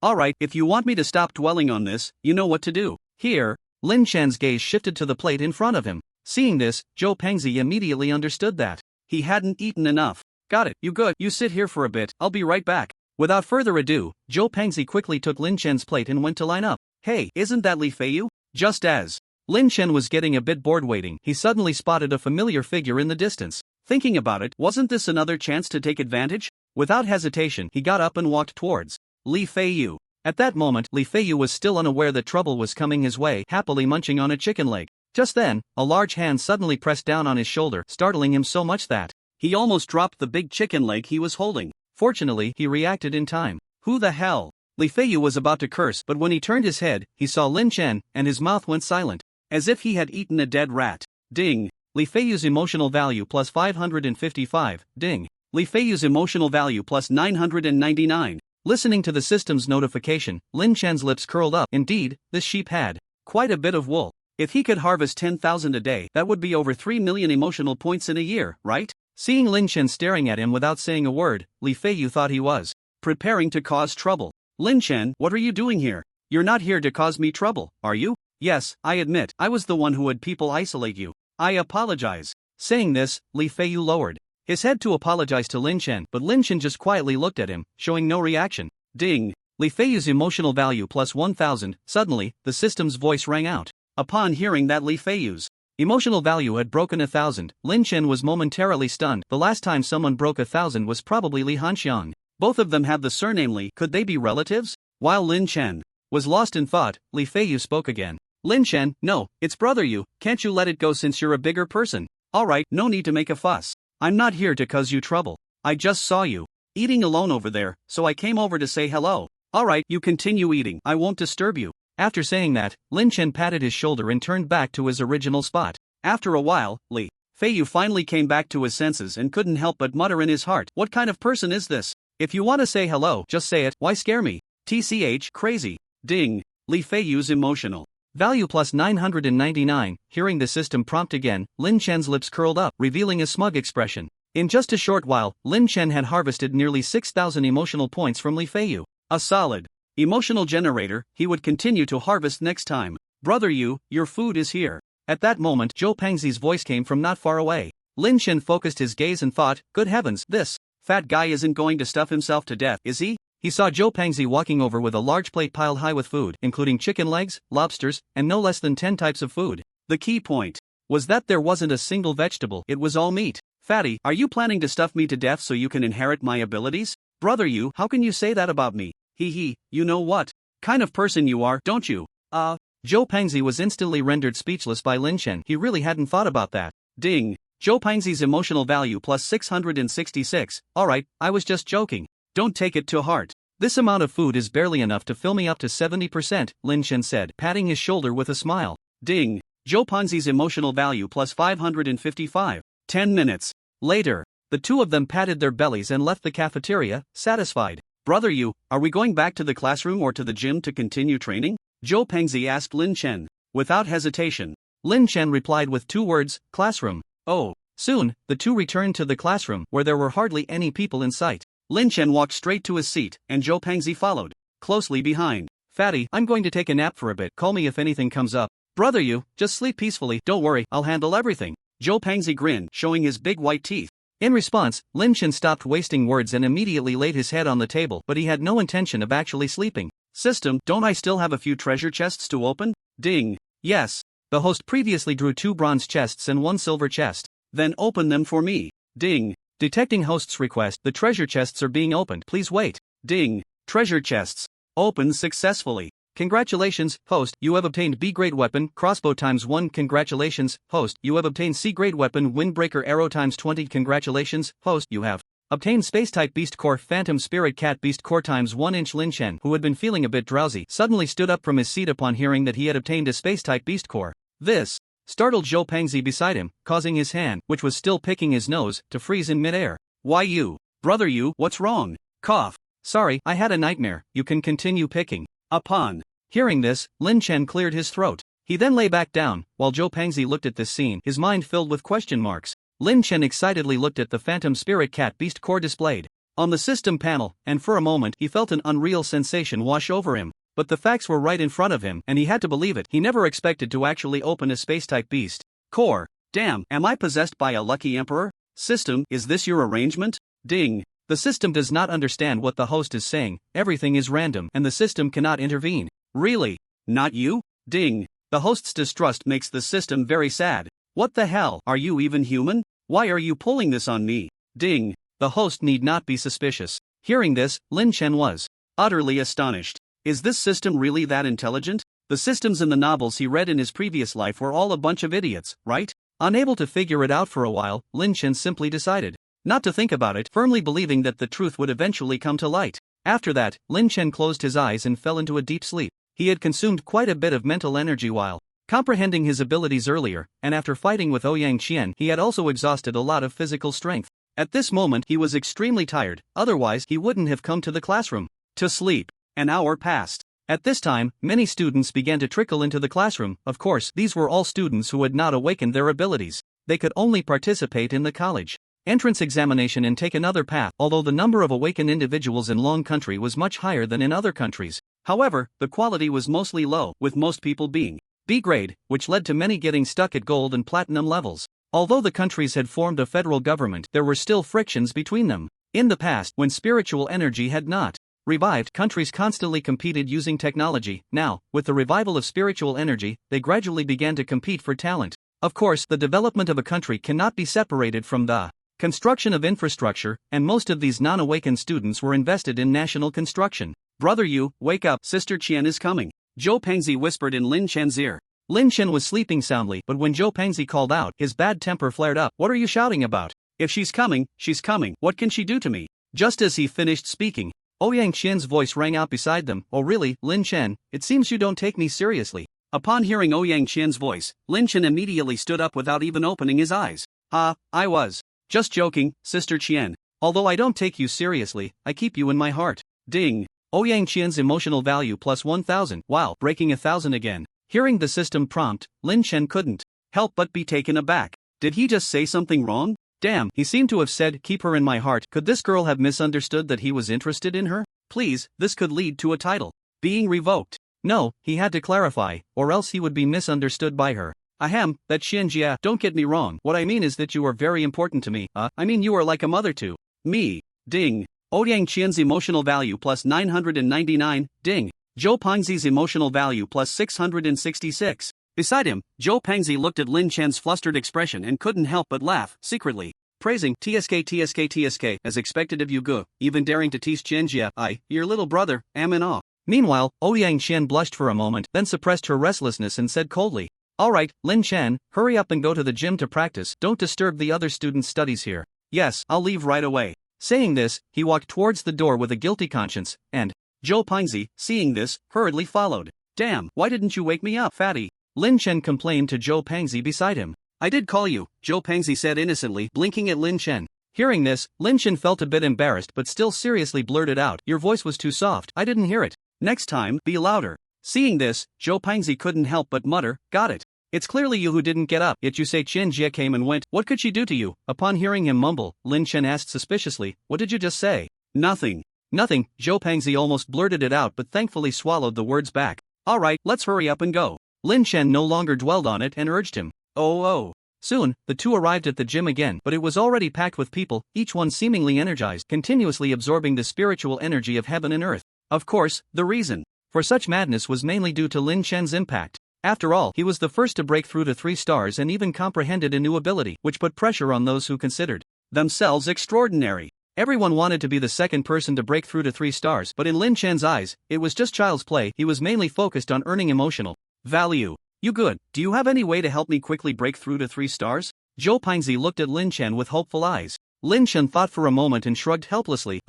Alright, if you want me to stop dwelling on this, you know what to do. Here, Lin Chen's gaze shifted to the plate in front of him. Seeing this, Zhou Pangzi immediately understood that he hadn't eaten enough. Got it, you good, you sit here for a bit, I'll be right back. Without further ado, Zhou Pangzi quickly took Lin Chen's plate and went to line up. Hey, isn't that Li Feiyu? Just as Lin Chen was getting a bit bored waiting, he suddenly spotted a familiar figure in the distance. Thinking about it, wasn't this another chance to take advantage? Without hesitation, he got up and walked towards Li Feiyu. At that moment, Li Feiyu was still unaware that trouble was coming his way, happily munching on a chicken leg. Just then, a large hand suddenly pressed down on his shoulder, startling him so much that he almost dropped the big chicken leg he was holding. Fortunately, he reacted in time. Who the hell? Li Feiyu was about to curse, but when he turned his head, he saw Lin Chen, and his mouth went silent, as if he had eaten a dead rat. Ding! Li Feiyu's emotional value plus 555, ding. Li Feiyu's emotional value plus 999. Listening to the system's notification, Lin Chen's lips curled up. Indeed, this sheep had quite a bit of wool. If he could harvest 10,000 a day, that would be over 3 million emotional points in a year, right? Seeing Lin Chen staring at him without saying a word, Li Feiyu thought he was preparing to cause trouble. Lin Chen, what are you doing here? You're not here to cause me trouble, are you? Yes, I admit, I was the one who had people isolate you. I apologize. Saying this, Li Feiyu lowered his head to apologize to Lin Chen, but Lin Chen just quietly looked at him, showing no reaction. Ding! Li Feiyu's emotional value plus 1000. Suddenly, the system's voice rang out. Upon hearing that Li Feiyu's emotional value had broken 1000, Lin Chen was momentarily stunned. The last time someone broke 1000 was probably Li Hanxiang. Both of them have the surname Li. Could they be relatives? While Lin Chen was lost in thought, Li Feiyu spoke again. Lin Chen, no, it's brother you, can't you let it go since you're a bigger person? Alright, no need to make a fuss. I'm not here to cause you trouble. I just saw you eating alone over there, so I came over to say hello. Alright, you continue eating, I won't disturb you. After saying that, Lin Chen patted his shoulder and turned back to his original spot. After a while, Li Feiyu finally came back to his senses and couldn't help but mutter in his heart, what kind of person is this? If you want to say hello, just say it, why scare me? TCH, crazy. Ding! Li Feiyu's emotional value plus 999. Hearing the system prompt again, Lin Chen's lips curled up, revealing a smug expression. In just a short while, Lin Chen had harvested nearly 6,000 emotional points from Li Feiyu. A solid emotional generator, he would continue to harvest next time. Brother you, your food is here. At that moment, Zhou Pangzi's voice came from not far away. Lin Chen focused his gaze and thought, good heavens, this fat guy isn't going to stuff himself to death, is he? he saw Zhou Pangzi walking over with a large plate piled high with food, including chicken legs, lobsters, and no less than 10 types of food. The key point was that there wasn't a single vegetable, it was all meat. Fatty, are you planning to stuff me to death so you can inherit my abilities? Brother you, how can you say that about me? Hee, you know what kind of person you are, don't you? Zhou Pangzi was instantly rendered speechless by Lynch. He really hadn't thought about that. Ding. Zhou Pangzi's emotional value plus 666. Alright, I was just joking. Don't take it to heart. This amount of food is barely enough to fill me up to 70%, Lynch said, patting his shoulder with a smile. Ding. Zhou Pangzi's emotional value plus 555. 10 minutes later, the two of them patted their bellies and left the cafeteria, satisfied. Brother you, are we going back to the classroom or to the gym to continue training? Zhou Pangzi asked Lin Chen. Without hesitation, Lin Chen replied with 2 words, classroom. Oh. Soon, the two returned to the classroom, where there were hardly any people in sight. Lin Chen walked straight to his seat, and Zhou Pangzi followed closely behind. Fatty, I'm going to take a nap for a bit, call me if anything comes up. Brother you, just sleep peacefully, don't worry, I'll handle everything. Zhou Pangzi grinned, showing his big white teeth. In response, Lin Chen stopped wasting words and immediately laid his head on the table, but he had no intention of actually sleeping. System, don't I still have a few treasure chests to open? Ding. Yes. The host previously drew 2 bronze chests and 1 silver chest. Then open them for me. Ding. Detecting host's request, the treasure chests are being opened, please wait. Ding. Treasure chests. Opened successfully. Congratulations, host, you have obtained B-grade weapon, crossbow ×1. Congratulations, host, you have obtained C-grade weapon, windbreaker arrow ×20. Congratulations, host, you have obtained space-type beast core, phantom spirit cat beast core ×1. Lin Chen, who had been feeling a bit drowsy, suddenly stood up from his seat upon hearing that he had obtained a space-type beast core. This startled Zhou Pangzi beside him, causing his hand, which was still picking his nose, to freeze in midair. Why you? Brother you, what's wrong? Cough. Sorry, I had a nightmare, you can continue picking. Upon hearing this, Lin Chen cleared his throat. He then lay back down, while Zhou Pangzi looked at this scene, his mind filled with question marks. Lin Chen excitedly looked at the phantom spirit cat beast core displayed on the system panel, and for a moment he felt an unreal sensation wash over him. But the facts were right in front of him, and he had to believe it. He never expected to actually open a space-type beast core. Damn, am I possessed by a lucky emperor? System, is this your arrangement? Ding. The system does not understand what the host is saying, everything is random, and the system cannot intervene. Really? Not you? Ding. The host's distrust makes the system very sad. What the hell, are you even human? Why are you pulling this on me? Ding. The host need not be suspicious. Hearing this, Lin Chen was utterly astonished. Is this system really that intelligent? The systems in the novels he read in his previous life were all a bunch of idiots, right? Unable to figure it out for a while, Lin Chen simply decided not to think about it, firmly believing that the truth would eventually come to light. After that, Lin Chen closed his eyes and fell into a deep sleep. He had consumed quite a bit of mental energy while comprehending his abilities earlier, and after fighting with Ouyang Qian, he had also exhausted a lot of physical strength. At this moment, he was extremely tired, otherwise he wouldn't have come to the classroom to sleep. An hour passed. At this time, many students began to trickle into the classroom. Of course, these were all students who had not awakened their abilities. They could only participate in the college entrance examination and take another path, although the number of awakened individuals in Long Country was much higher than in other countries. However, the quality was mostly low, with most people being B-grade, which led to many getting stuck at gold and platinum levels. Although the countries had formed a federal government, there were still frictions between them. In the past, when spiritual energy had not revived, countries constantly competed using technology. Now, with the revival of spiritual energy, they gradually began to compete for talent. Of course, the development of a country cannot be separated from the construction of infrastructure, and most of these non-awakened students were invested in national construction. Brother you, wake up, Sister Qian is coming. Zhou Pangzi whispered in Lin Chen's ear. Lin Chen was sleeping soundly, but when Zhou Pangzi called out, his bad temper flared up. What are you shouting about? If she's coming, she's coming. What can she do to me? Just as he finished speaking, Ouyang Qian's voice rang out beside them. Oh really, Lin Chen, it seems you don't take me seriously. Upon hearing Ouyang Qian's voice, Lin Chen immediately stood up without even opening his eyes. I was just joking, Sister Qian. Although I don't take you seriously, I keep you in my heart. Ding. Ouyang Qian's emotional value plus 1000, wow, breaking 1000 again. Hearing the system prompt, Lin Chen couldn't help but be taken aback. Did he just say something wrong? Damn, he seemed to have said, keep her in my heart. Could this girl have misunderstood that he was interested in her? Please, this could lead to a title being revoked. No, he had to clarify, or else he would be misunderstood by her. Ahem, that Xianjia, don't get me wrong, what I mean is that you are very important to me. I mean you are like a mother to me. Ding. Ouyang Qian's emotional value plus 999, ding. Zhou Pengzi's emotional value plus 666. Beside him, Zhou Pengzi looked at Lin Chen's flustered expression and couldn't help but laugh, secretly. Praising TSK as expected of you go, even daring to tease Jianjia, your little brother, am in awe. Meanwhile, Ouyang Qian blushed for a moment, then suppressed her restlessness and said coldly, "Alright, Lin Chen, hurry up and go to the gym to practice, don't disturb the other students' studies here." "Yes, I'll leave right away." Saying this, he walked towards the door with a guilty conscience, and Zhou Pengzi, seeing this, hurriedly followed. "Damn, why didn't you wake me up, fatty?" Lin Chen complained to Zhou Pengzi beside him. "I did call you," Zhou Pengzi said innocently, blinking at Lin Chen. Hearing this, Lin Chen felt a bit embarrassed but still seriously blurted out, "Your voice was too soft, I didn't hear it. Next time, be louder." Seeing this, Zhou Pengzi couldn't help but mutter, "Got it. It's clearly you who didn't get up, yet you say Jianjia came and went, what could she do to you?" Upon hearing him mumble, Lin Chen asked suspiciously, "What did you just say?" "Nothing." "Nothing," Zhou Pengzi almost blurted it out but thankfully swallowed the words back. "Alright, let's hurry up and go." Lin Chen no longer dwelled on it and urged him. Oh. Soon, the two arrived at the gym again, but it was already packed with people, each one seemingly energized, continuously absorbing the spiritual energy of heaven and earth. Of course, the reason for such madness was mainly due to Lin Chen's impact. After all, he was the first to break through to 3 stars and even comprehended a new ability, which put pressure on those who considered themselves extraordinary. Everyone wanted to be the second person to break through to 3 stars, but in Lin Chen's eyes, it was just child's play. He was mainly focused on earning emotional value. "You good, do you have any way to help me quickly break through to 3 stars? Zhou Pengzi looked at Lin Chen with hopeful eyes. Lin Chen thought for a moment and shrugged helplessly,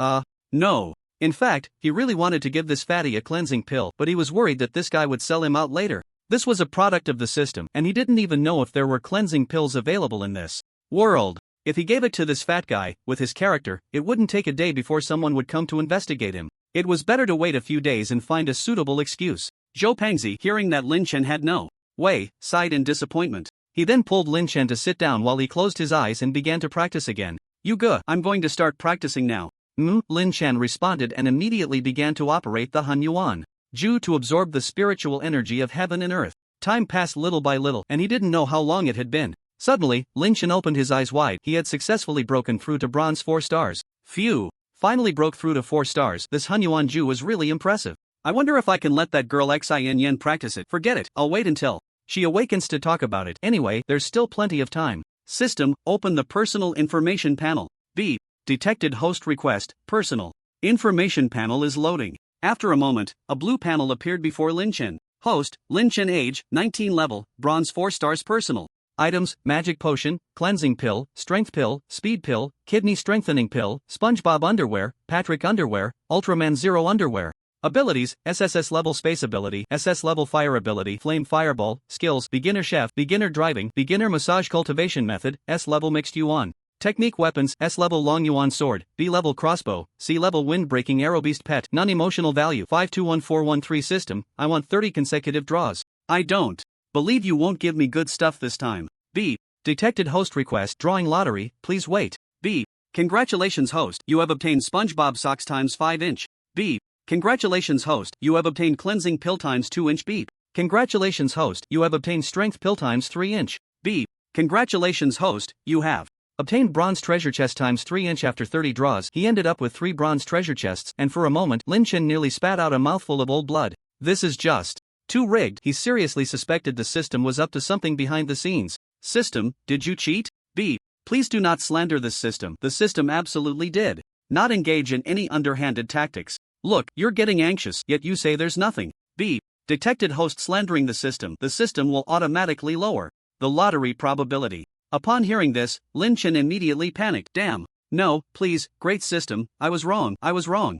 no. In fact, he really wanted to give this fatty a cleansing pill, but he was worried that this guy would sell him out later. This was a product of the system, and he didn't even know if there were cleansing pills available in this world. If he gave it to this fat guy, with his character, it wouldn't take a day before someone would come to investigate him. It was better to wait a few days and find a suitable excuse. Zhou Pengzi, hearing that Lin Chen had no way, sighed in disappointment. He then pulled Lin Chen to sit down while he closed his eyes and began to practice again. "You go, I'm going to start practicing now." Lin Chen responded and immediately began to operate the Han Yuan Ju to absorb the spiritual energy of heaven and earth. Time passed little by little, and he didn't know how long it had been. Suddenly, Lin Chen opened his eyes wide. He had successfully broken through to bronze 4 stars. Phew! Finally broke through to 4 stars. This Han Yuan Ju was really impressive. I wonder if I can let that girl Xin Yen practice it. Forget it, I'll wait until she awakens to talk about it. Anyway, there's still plenty of time. System, open the personal information panel. B. Detected host request, personal information panel is loading. After a moment, a blue panel appeared before Lin Chen. Host, Lin Chen age, 19 level, bronze 4 stars personal. Items, magic potion, cleansing pill, strength pill, speed pill, kidney strengthening pill, SpongeBob underwear, Patrick underwear, Ultraman Zero underwear. Abilities, SSS level space ability, SS level fire ability, flame fireball. Skills, beginner chef, beginner driving, beginner massage cultivation method, S level mixed yuan. Technique weapons, S level long yuan sword, B level crossbow, C level wind breaking arrow beast pet. Non-emotional value 521413 system, I want 30 consecutive draws. I don't believe you won't give me good stuff this time. B. Detected host request drawing lottery, please wait. B. Congratulations host, you have obtained SpongeBob socks times 5 inch. B. Congratulations host, you have obtained cleansing pill times 2 inch. B. Congratulations host, you have obtained strength pill times 3 inch. B. Congratulations host, you have obtained bronze treasure chest times 3 inch. After 30 draws, he ended up with 3 bronze treasure chests, and for a moment, Lin Chen nearly spat out a mouthful of old blood. This is just too rigged. He seriously suspected the system was up to something behind the scenes. System, did you cheat? B. Please do not slander this system. The system absolutely did not engage in any underhanded tactics. Look, you're getting anxious, yet you say there's nothing. B. Detected host slandering the system. The system will automatically lower the lottery probability. Upon hearing this, Lin Chen immediately panicked. Damn. No, please, great system, I was wrong.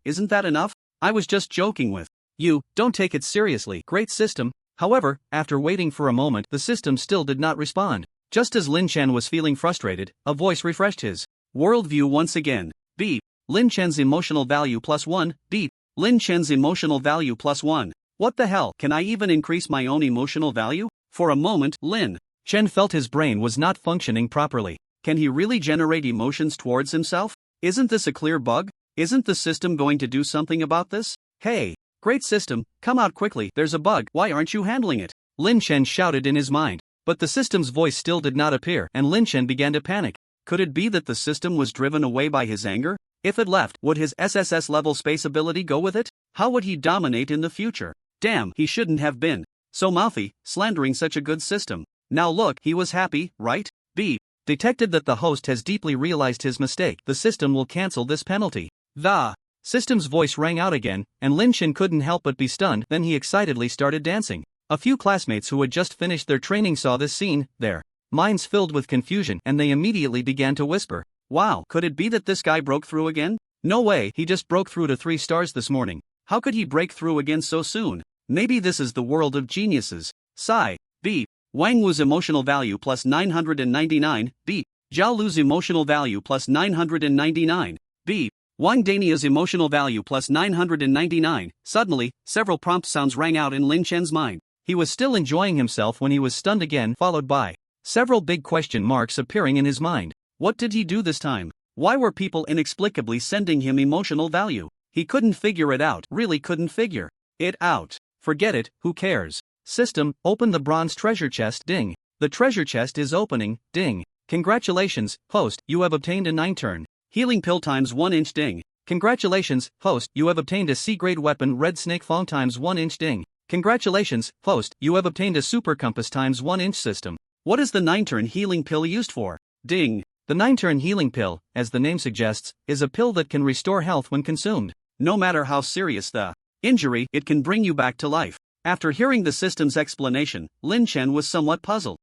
Isn't that enough? I was just joking with you, don't take it seriously. Great system. However, after waiting for a moment, the system still did not respond. Just as Lin Chen was feeling frustrated, a voice refreshed his worldview once again. B. Lin Chen's emotional value +1. B. Lin Chen's emotional value +1. What the hell, can I even increase my own emotional value? For a moment, Lin Chen felt his brain was not functioning properly. Can he really generate emotions towards himself? Isn't this a clear bug? Isn't the system going to do something about this? Hey, great system, come out quickly, there's a bug, why aren't you handling it? Lin Chen shouted in his mind. But the system's voice still did not appear, and Lin Chen began to panic. Could it be that the system was driven away by his anger? If it left, would his SSS level space ability go with it? How would he dominate in the future? Damn, he shouldn't have been so mouthy, slandering such a good system. Now look, he was happy, right? B. Detected that the host has deeply realized his mistake. The system will cancel this penalty. The system's voice rang out again, and Lynch couldn't help but be stunned. Then he excitedly started dancing. A few classmates who had just finished their training saw this scene, their minds filled with confusion, and they immediately began to whisper, "Wow, could it be that this guy broke through again? No way, he just broke through to 3 stars this morning. How could he break through again so soon? Maybe this is the world of geniuses." Sigh. B. Wang Wu's emotional value plus 999. B. Zhao Lu's emotional value plus 999. B. Wang Dania's emotional value plus 999. Suddenly, several prompt sounds rang out in Lin Chen's mind. He was still enjoying himself when he was stunned again, followed by several big question marks appearing in his mind. What did he do this time? Why were people inexplicably sending him emotional value? He couldn't figure it out, really couldn't figure it out. Forget it, who cares? System, open the bronze treasure chest. Ding. The treasure chest is opening. Ding. Congratulations, host, you have obtained a 9-turn healing pill times 1 inch. Ding. Congratulations, host, you have obtained a C-grade weapon red snake fong times 1 inch. Ding. Congratulations, host, you have obtained a super compass times 1 inch system. What is the 9-turn healing pill used for? Ding. The 9-turn healing pill, as the name suggests, is a pill that can restore health when consumed. No matter how serious the injury, it can bring you back to life. After hearing the system's explanation, Lin Chen was somewhat puzzled.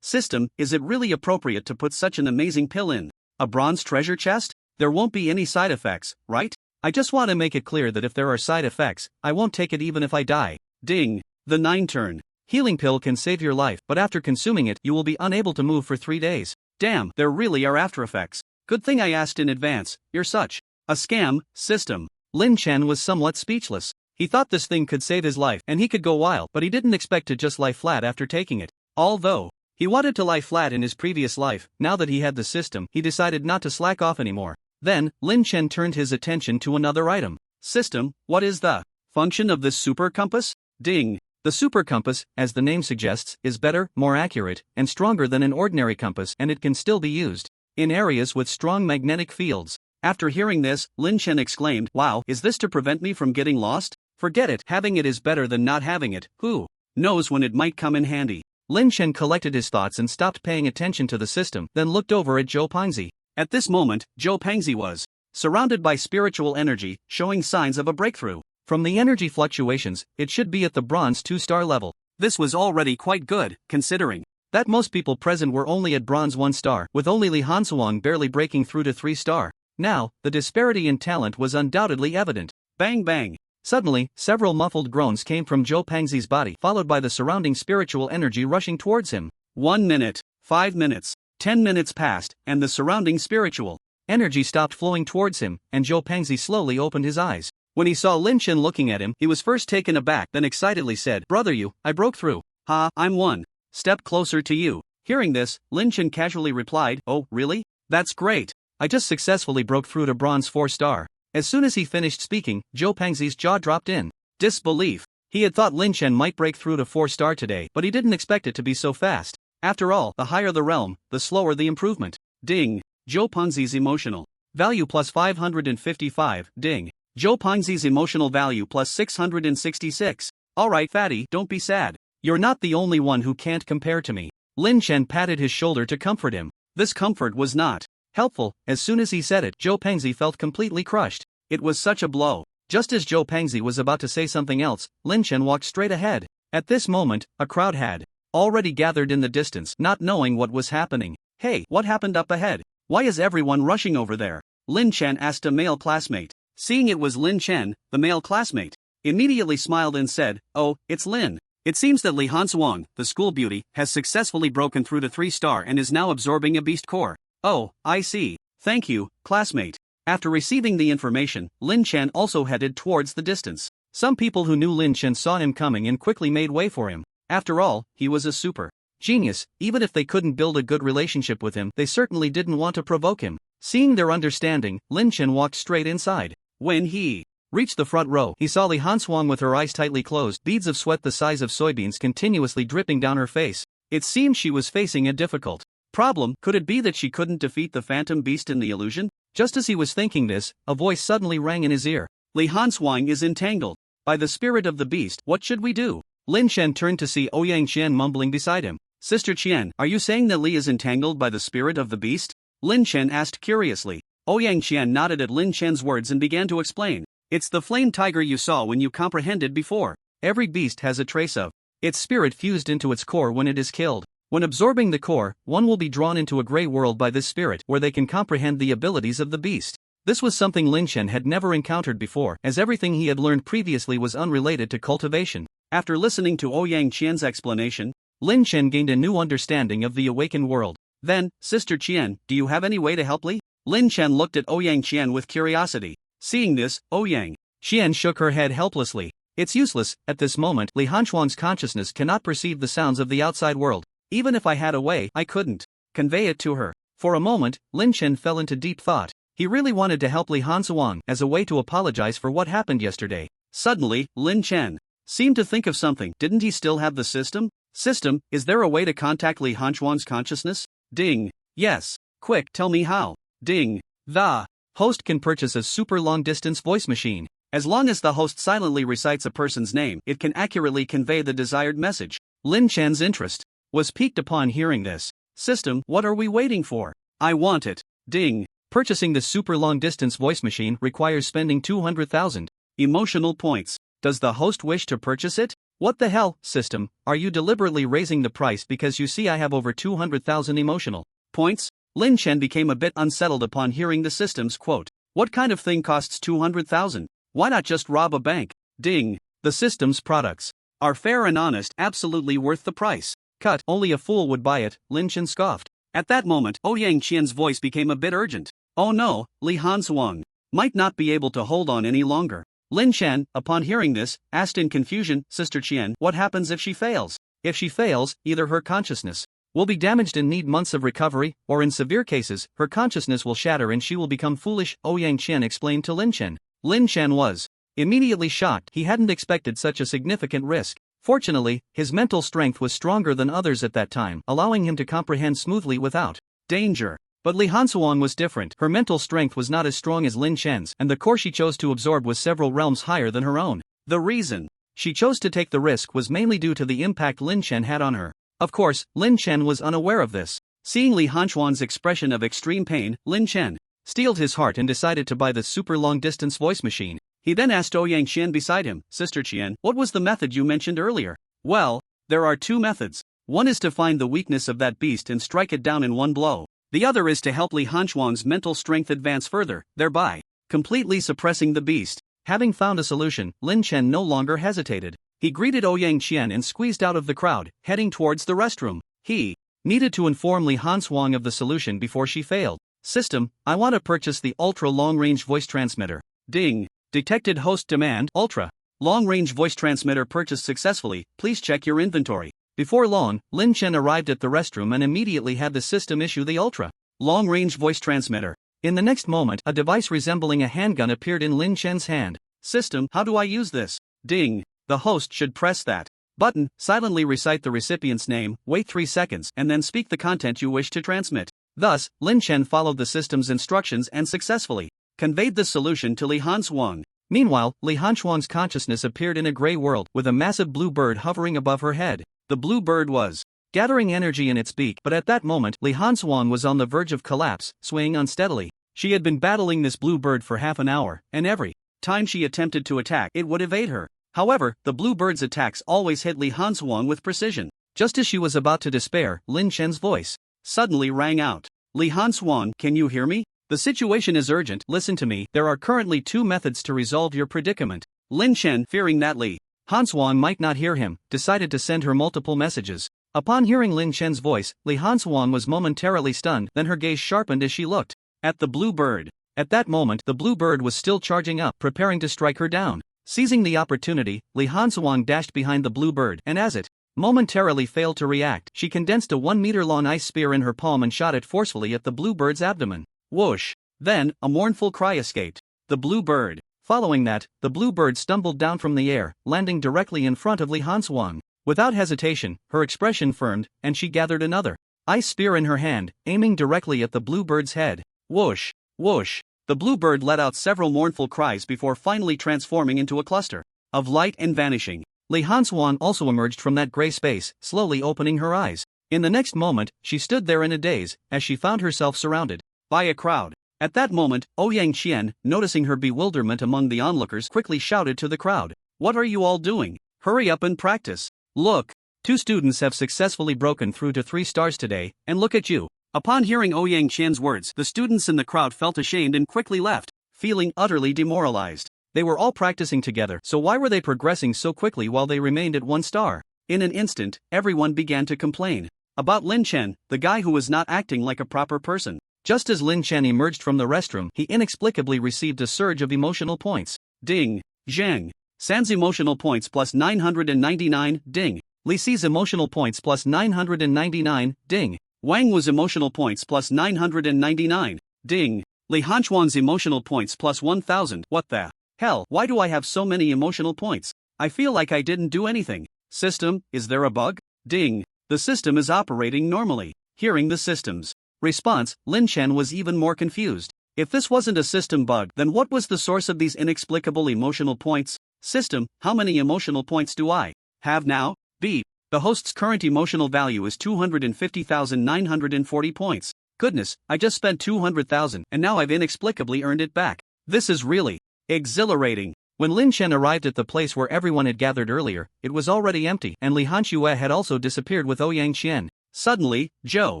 System, is it really appropriate to put such an amazing pill in a bronze treasure chest? There won't be any side effects, right? I just want to make it clear that if there are side effects, I won't take it even if I die. Ding. The 9-turn healing pill can save your life, but after consuming it, you will be unable to move for 3 days. Damn, there really are after effects. Good thing I asked in advance. You're such a scam, system. Lin Chen was somewhat speechless. He thought this thing could save his life and he could go wild, but he didn't expect to just lie flat after taking it. Although he wanted to lie flat in his previous life, now that he had the system, he decided not to slack off anymore. Then, Lin Chen turned his attention to another item. System, what is the function of this super compass? Ding. The super compass, as the name suggests, is better, more accurate, and stronger than an ordinary compass, and it can still be used in areas with strong magnetic fields. After hearing this, Lin Chen exclaimed, "Wow, is this to prevent me from getting lost? Forget it, having it is better than not having it. Who knows when it might come in handy?" Lin Chen collected his thoughts and stopped paying attention to the system, then looked over at Zhou Pengzi. At this moment, Zhou Pengzi was surrounded by spiritual energy, showing signs of a breakthrough. From the energy fluctuations, it should be at the bronze 2-star level. This was already quite good, considering that most people present were only at bronze 1 star, with only Li Hansuang barely breaking through to 3 star. Now, the disparity in talent was undoubtedly evident. Bang bang. Suddenly, several muffled groans came from Zhou Pengzi's body, followed by the surrounding spiritual energy rushing towards him. 1 minute, 5 minutes, 10 minutes passed, and the surrounding spiritual energy stopped flowing towards him, and Zhou Pengzi slowly opened his eyes. When he saw Lin Chen looking at him, he was first taken aback, then excitedly said, "Brother, I broke through. Ha, I'm 1 step closer to you." Hearing this, Lin Chen casually replied, "Oh, really? That's great. I just successfully broke through to bronze 4 star. As soon as he finished speaking, Zhou Pengzi's jaw dropped in disbelief. He had thought Lin Chen might break through to 4 star today, but he didn't expect it to be so fast. After all, the higher the realm, the slower the improvement. Ding. Zhou Pengzi's emotional value plus 555. Ding. Zhou Pengzi's emotional value plus 666. Alright, fatty, don't be sad. You're not the only one who can't compare to me. Lin Chen patted his shoulder to comfort him. This comfort was not helpful. As soon as he said it, Zhou Pengzi felt completely crushed. It was such a blow. Just as Zhou Pengzi was about to say something else, Lin Chen walked straight ahead. At this moment, a crowd had already gathered in the distance, not knowing what was happening. "Hey, what happened up ahead? Why is everyone rushing over there?" Lin Chen asked a male classmate. Seeing it was Lin Chen, the male classmate immediately smiled and said, "Oh, it's Lin. It seems that Li Hansuang, the school beauty, has successfully broken through to 3 star and is now absorbing a beast core." "Oh, I see. Thank you, classmate." After receiving the information, Lin Chen also headed towards the distance. Some people who knew Lin Chen saw him coming and quickly made way for him. After all, he was a super genius. Even if they couldn't build a good relationship with him, they certainly didn't want to provoke him. Seeing their understanding, Lin Chen walked straight inside. When he reached the front row, he saw Li Hansuang with her eyes tightly closed, beads of sweat the size of soybeans continuously dripping down her face. It seemed she was facing a difficult problem. Could it be that she couldn't defeat the phantom beast in the illusion? Just as he was thinking this, a voice suddenly rang in his ear. Li Hanshuang is entangled by the spirit of the beast. What should we do? Lin Chen turned to see Ouyang Qian mumbling beside him. Sister Qian, are you saying that Li is entangled by the spirit of the beast? Lin Chen asked curiously. Ouyang Qian nodded at Lin Chen's words and began to explain. It's the flame tiger you saw when you comprehended before. Every beast has a trace of its spirit fused into its core when it is killed. When absorbing the core, one will be drawn into a gray world by this spirit where they can comprehend the abilities of the beast. This was something Lin Chen had never encountered before, as everything he had learned previously was unrelated to cultivation. After listening to Ouyang Qian's explanation, Lin Chen gained a new understanding of the awakened world. Then, Sister Qian, do you have any way to help Li? Lin Chen looked at Ouyang Qian with curiosity. Seeing this, Ouyang Qian shook her head helplessly. It's useless. At this moment, Li Hanshuang's consciousness cannot perceive the sounds of the outside world. Even if I had a way, I couldn't convey it to her. For a moment, Lin Chen fell into deep thought. He really wanted to help Li Hanshuang as a way to apologize for what happened yesterday. Suddenly, Lin Chen seemed to think of something. Didn't he still have the system? System, is there a way to contact Li Hanshuang's consciousness? Ding. Yes. Quick, tell me how. Ding. The host can purchase a super long-distance voice machine. As long as the host silently recites a person's name, it can accurately convey the desired message. Lin Chen's interest was piqued upon hearing this. System, what are we waiting for? I want it. Ding. Purchasing the super long-distance voice machine requires spending 200,000 emotional points. Does the host wish to purchase it? What the hell, system, are you deliberately raising the price because you see I have over 200,000 emotional points? Lin Chen became a bit unsettled upon hearing the system's quote. What kind of thing costs 200,000? Why not just rob a bank? Ding. The system's products are fair and honest, absolutely worth the price. Cut, only a fool would buy it, Lin Chen scoffed. At that moment, Ouyang Qian's voice became a bit urgent. Oh no, Li Hanshuang might not be able to hold on any longer. Lin Chen, upon hearing this, asked in confusion, Sister Qian, what happens if she fails? If she fails, either her consciousness will be damaged and need months of recovery, or in severe cases, her consciousness will shatter and she will become foolish, Ouyang Qian explained to Lin Chen. Lin Chen was immediately shocked. He hadn't expected such a significant risk. Fortunately, his mental strength was stronger than others at that time, allowing him to comprehend smoothly without danger. But Li Hanshuang was different. Her mental strength was not as strong as Lin Chen's, and the core she chose to absorb was several realms higher than her own. The reason she chose to take the risk was mainly due to the impact Lin Chen had on her. Of course, Lin Chen was unaware of this. Seeing Li Hanshuang's expression of extreme pain, Lin Chen steeled his heart and decided to buy the super long-distance voice machine. He then asked Ouyang Qian beside him, Sister Qian, what was the method you mentioned earlier? Well, there are two methods. One is to find the weakness of that beast and strike it down in one blow. The other is to help Li Hanshuang's mental strength advance further, thereby completely suppressing the beast. Having found a solution, Lin Chen no longer hesitated. He greeted Ouyang Qian and squeezed out of the crowd, heading towards the restroom. He needed to inform Li Hanshuang of the solution before she failed. System, I want to purchase the ultra long-range voice transmitter. Ding. Detected host demand. Ultra long-range voice transmitter purchased successfully. Please check your inventory. Before long, Lin Chen arrived at the restroom and immediately had the system issue the ultra long-range voice transmitter. In the next moment, a device resembling a handgun appeared in Lin Chen's hand. System, how do I use this? Ding. The host should press that button, silently recite the recipient's name, wait 3 seconds, and then speak the content you wish to transmit. Thus, Lin Chen followed the system's instructions and successfully conveyed the solution to Li Hanshuang. Meanwhile, Li Hanshuang's consciousness appeared in a gray world with a massive blue bird hovering above her head. The blue bird was gathering energy in its beak, but at that moment, Li Hanshuang was on the verge of collapse, swaying unsteadily. She had been battling this blue bird for half an hour, and every time she attempted to attack, it would evade her. However, the blue bird's attacks always hit Li Hanshuang with precision. Just as she was about to despair, Lin Chen's voice suddenly rang out. Li Hanshuang, can you hear me? The situation is urgent, listen to me. There are currently 2 methods to resolve your predicament. Lin Chen, fearing that Li Hanshuang might not hear him, decided to send her multiple messages. Upon hearing Lin Chen's voice, Li Hanshuang was momentarily stunned, then her gaze sharpened as she looked at the blue bird. At that moment, the blue bird was still charging up, preparing to strike her down. Seizing the opportunity, Li Hanshuang dashed behind the blue bird, and as it momentarily failed to react, she condensed a 1-meter-long ice spear in her palm and shot it forcefully at the blue bird's abdomen. Whoosh! Then, a mournful cry escaped the blue bird. Following that, the blue bird stumbled down from the air, landing directly in front of Li Hanshuang. Without hesitation, her expression firmed, and she gathered another ice spear in her hand, aiming directly at the blue bird's head. Whoosh! Whoosh! The blue bird let out several mournful cries before finally transforming into a cluster of light and vanishing. Li Hanswan also emerged from that gray space, slowly opening her eyes. In the next moment, she stood there in a daze, as she found herself surrounded by a crowd. At that moment, Ouyang Qian, noticing her bewilderment among the onlookers, quickly shouted to the crowd, "What are you all doing? Hurry up and practice. Look, 2 students have successfully broken through to 3 stars today, and look at you." Upon hearing Ouyang Qian's words, the students in the crowd felt ashamed and quickly left, feeling utterly demoralized. They were all practicing together, so why were they progressing so quickly while they remained at 1 star? In an instant, everyone began to complain about Lin Chen, the guy who was not acting like a proper person. Just as Lin Chen emerged from the restroom, he inexplicably received a surge of emotional points. Ding! Zhang San's emotional points plus 999, ding. Li Si's emotional points plus 999, ding. Wang Wu's emotional points plus 999, ding. Li Hanchuan's emotional points plus 1000, what the hell, why do I have so many emotional points? I feel like I didn't do anything. System, is there a bug? Ding. The system is operating normally. Hearing the system's response, Lin Chen was even more confused. If this wasn't a system bug, then what was the source of these inexplicable emotional points? System, how many emotional points do I have now? Beep. The host's current emotional value is 250,940 points. Goodness, I just spent 200,000 and now I've inexplicably earned it back. This is really exhilarating. When Lin Chen arrived at the place where everyone had gathered earlier, it was already empty, and Li Hanxue had also disappeared with Ouyang Qian. Suddenly, Zhou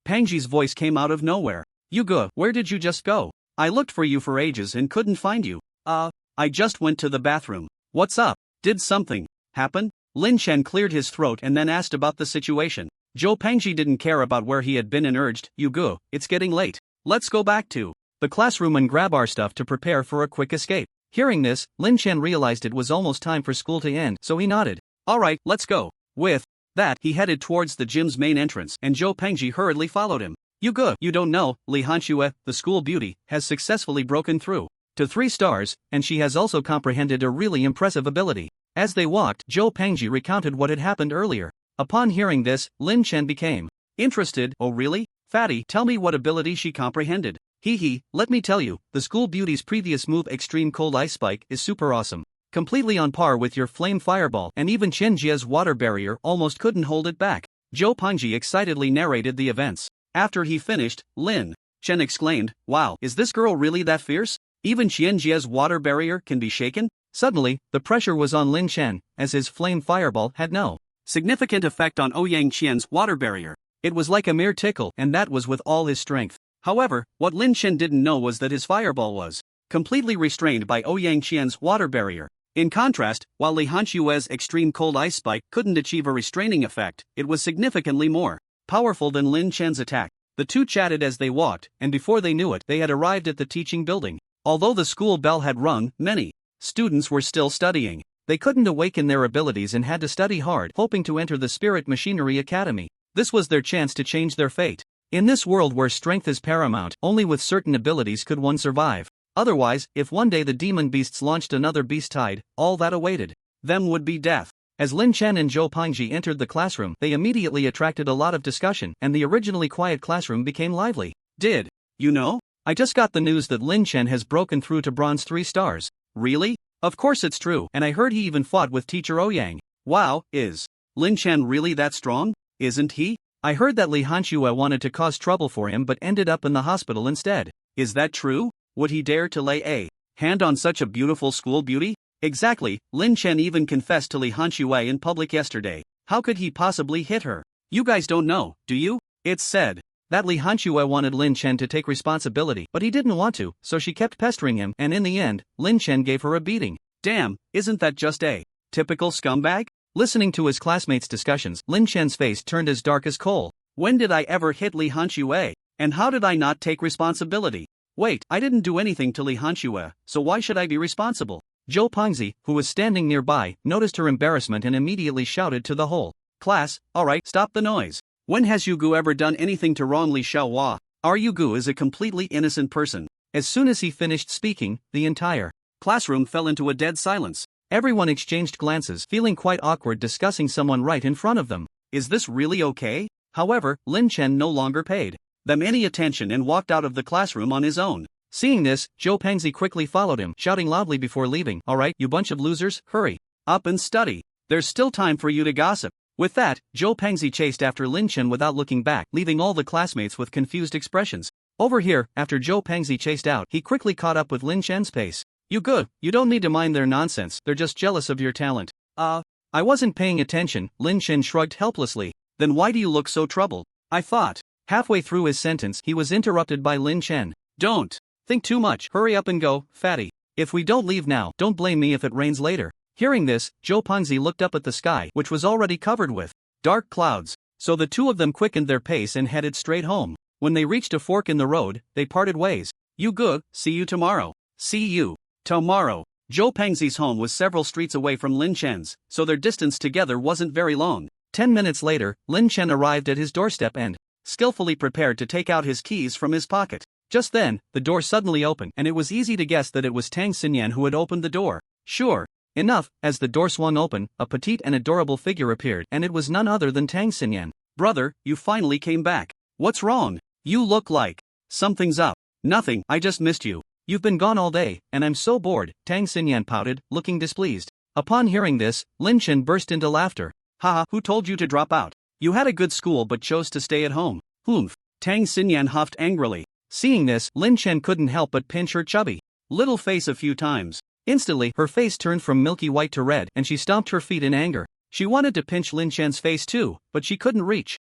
Pangji's voice came out of nowhere. "Yuge, where did you just go? I looked for you for ages and couldn't find you." I just went to the bathroom." "What's up? Did something happen?" Lin Chen cleared his throat and then asked about the situation. Zhou Pangji didn't care about where he had been and urged, "Yuge, it's getting late. Let's go back to the classroom and grab our stuff to prepare for a quick escape." Hearing this, Lin Chen realized it was almost time for school to end, so he nodded. "Alright, let's go." With that, he headed towards the gym's main entrance, and Zhou Pengji hurriedly followed him. "Yuge, you don't know, Li Hanxue, the school beauty, has successfully broken through to 3 stars, and she has also comprehended a really impressive ability." As they walked, Zhou Pengji recounted what had happened earlier. Upon hearing this, Lin Chen became interested. "Oh really? Fatty, tell me what ability she comprehended." "Hee, let me tell you, the school beauty's previous move Extreme Cold Ice Spike is super awesome. Completely on par with your Flame Fireball, and even Chen Jia's water barrier almost couldn't hold it back." Zhou Pengji excitedly narrated the events. After he finished, Lin Chen exclaimed, "Wow, is this girl really that fierce? Even Chen Jia's water barrier can be shaken?" Suddenly, the pressure was on Lin Chen, as his Flame Fireball had no significant effect on Ouyang Qian's water barrier. It was like a mere tickle, and that was with all his strength. However, what Lin Chen didn't know was that his fireball was completely restrained by Ouyang Qian's water barrier. In contrast, while Li Hanxue's Extreme Cold Ice Spike couldn't achieve a restraining effect, it was significantly more powerful than Lin Chen's attack. The two chatted as they walked, and before they knew it, they had arrived at the teaching building. Although the school bell had rung, many students were still studying. They couldn't awaken their abilities and had to study hard, hoping to enter the Spirit Machinery Academy. This was their chance to change their fate. In this world where strength is paramount, only with certain abilities could one survive. Otherwise, if one day the demon beasts launched another beast tide, all that awaited them would be death. As Lin Chen and Zhou Pengji entered the classroom, they immediately attracted a lot of discussion, and the originally quiet classroom became lively. "Did you know? I just got the news that Lin Chen has broken through to bronze 3 stars. Really? Of course it's true, and I heard he even fought with teacher Ouyang. Wow, is Lin Chen really that strong? Isn't he? I heard that Li Hanxue wanted to cause trouble for him but ended up in the hospital instead. Is that true? Would he dare to lay a hand on such a beautiful school beauty?" Exactly, Lin Chen even confessed to Li Hanxue in public yesterday. How could he possibly hit her? You guys don't know, do you? It's said that Li Hanxue wanted Lin Chen to take responsibility, but he didn't want to, so she kept pestering him, and in the end, Lin Chen gave her a beating. Damn, isn't that just a typical scumbag? Listening to his classmates' discussions, Lin Chen's face turned as dark as coal. When did I ever hit Li Hanxue? And how did I not take responsibility? Wait, I didn't do anything to Li Hanxue, so why should I be responsible? Zhou Pengji, who was standing nearby, noticed her embarrassment and immediately shouted to the whole class, "Alright, stop the noise. When has Yugu ever done anything to wrong Li Xiaohua? Our Yugu is a completely innocent person." As soon as he finished speaking, the entire classroom fell into a dead silence. Everyone exchanged glances, feeling quite awkward discussing someone right in front of them. Is this really okay? However, Lin Chen no longer paid them any attention and walked out of the classroom on his own. Seeing this, Joe Pengzi quickly followed him, shouting loudly before leaving, "Alright, you bunch of losers, hurry up and study. There's still time for you to gossip." With that, Joe Pengzi chased after Lynch without looking back, leaving all the classmates with confused expressions. Over here, after Joe Pengzi chased out, he quickly caught up with Lynch N's pace. "You good, you don't need to mind their nonsense, they're just jealous of your talent." I wasn't paying attention," Lynch shrugged helplessly. "Then why do you look so troubled?" I thought. Halfway through his sentence, he was interrupted by Lynch. "Don't think too much, hurry up and go, fatty. If we don't leave now, don't blame me if it rains later." Hearing this, Joe Pengzi looked up at the sky, which was already covered with dark clouds. So the two of them quickened their pace and headed straight home. When they reached a fork in the road, they parted ways. "You good, see you tomorrow." "See you tomorrow." Joe Pengzi's home was several streets away from Lin Chen's, so their distance together wasn't very long. 10 minutes later, Lin Chen arrived at his doorstep and skillfully prepared to take out his keys from his pocket. Just then, the door suddenly opened, and it was easy to guess that it was Tang Xinyan who had opened the door. Sure enough, as the door swung open, a petite and adorable figure appeared, and it was none other than Tang Xinyan. "Brother, you finally came back. What's wrong? You look like something's up." "Nothing, I just missed you. You've been gone all day, and I'm so bored," Tang Xinyan pouted, looking displeased. Upon hearing this, Lin Chen burst into laughter. "Haha, who told you to drop out? You had a good school but chose to stay at home." "Humph," Tang Xinyan huffed angrily. Seeing this, Lin Chen couldn't help but pinch her chubby little face a few times. Instantly, her face turned from milky white to red, and she stomped her feet in anger. She wanted to pinch Lin Chen's face too, but she couldn't reach.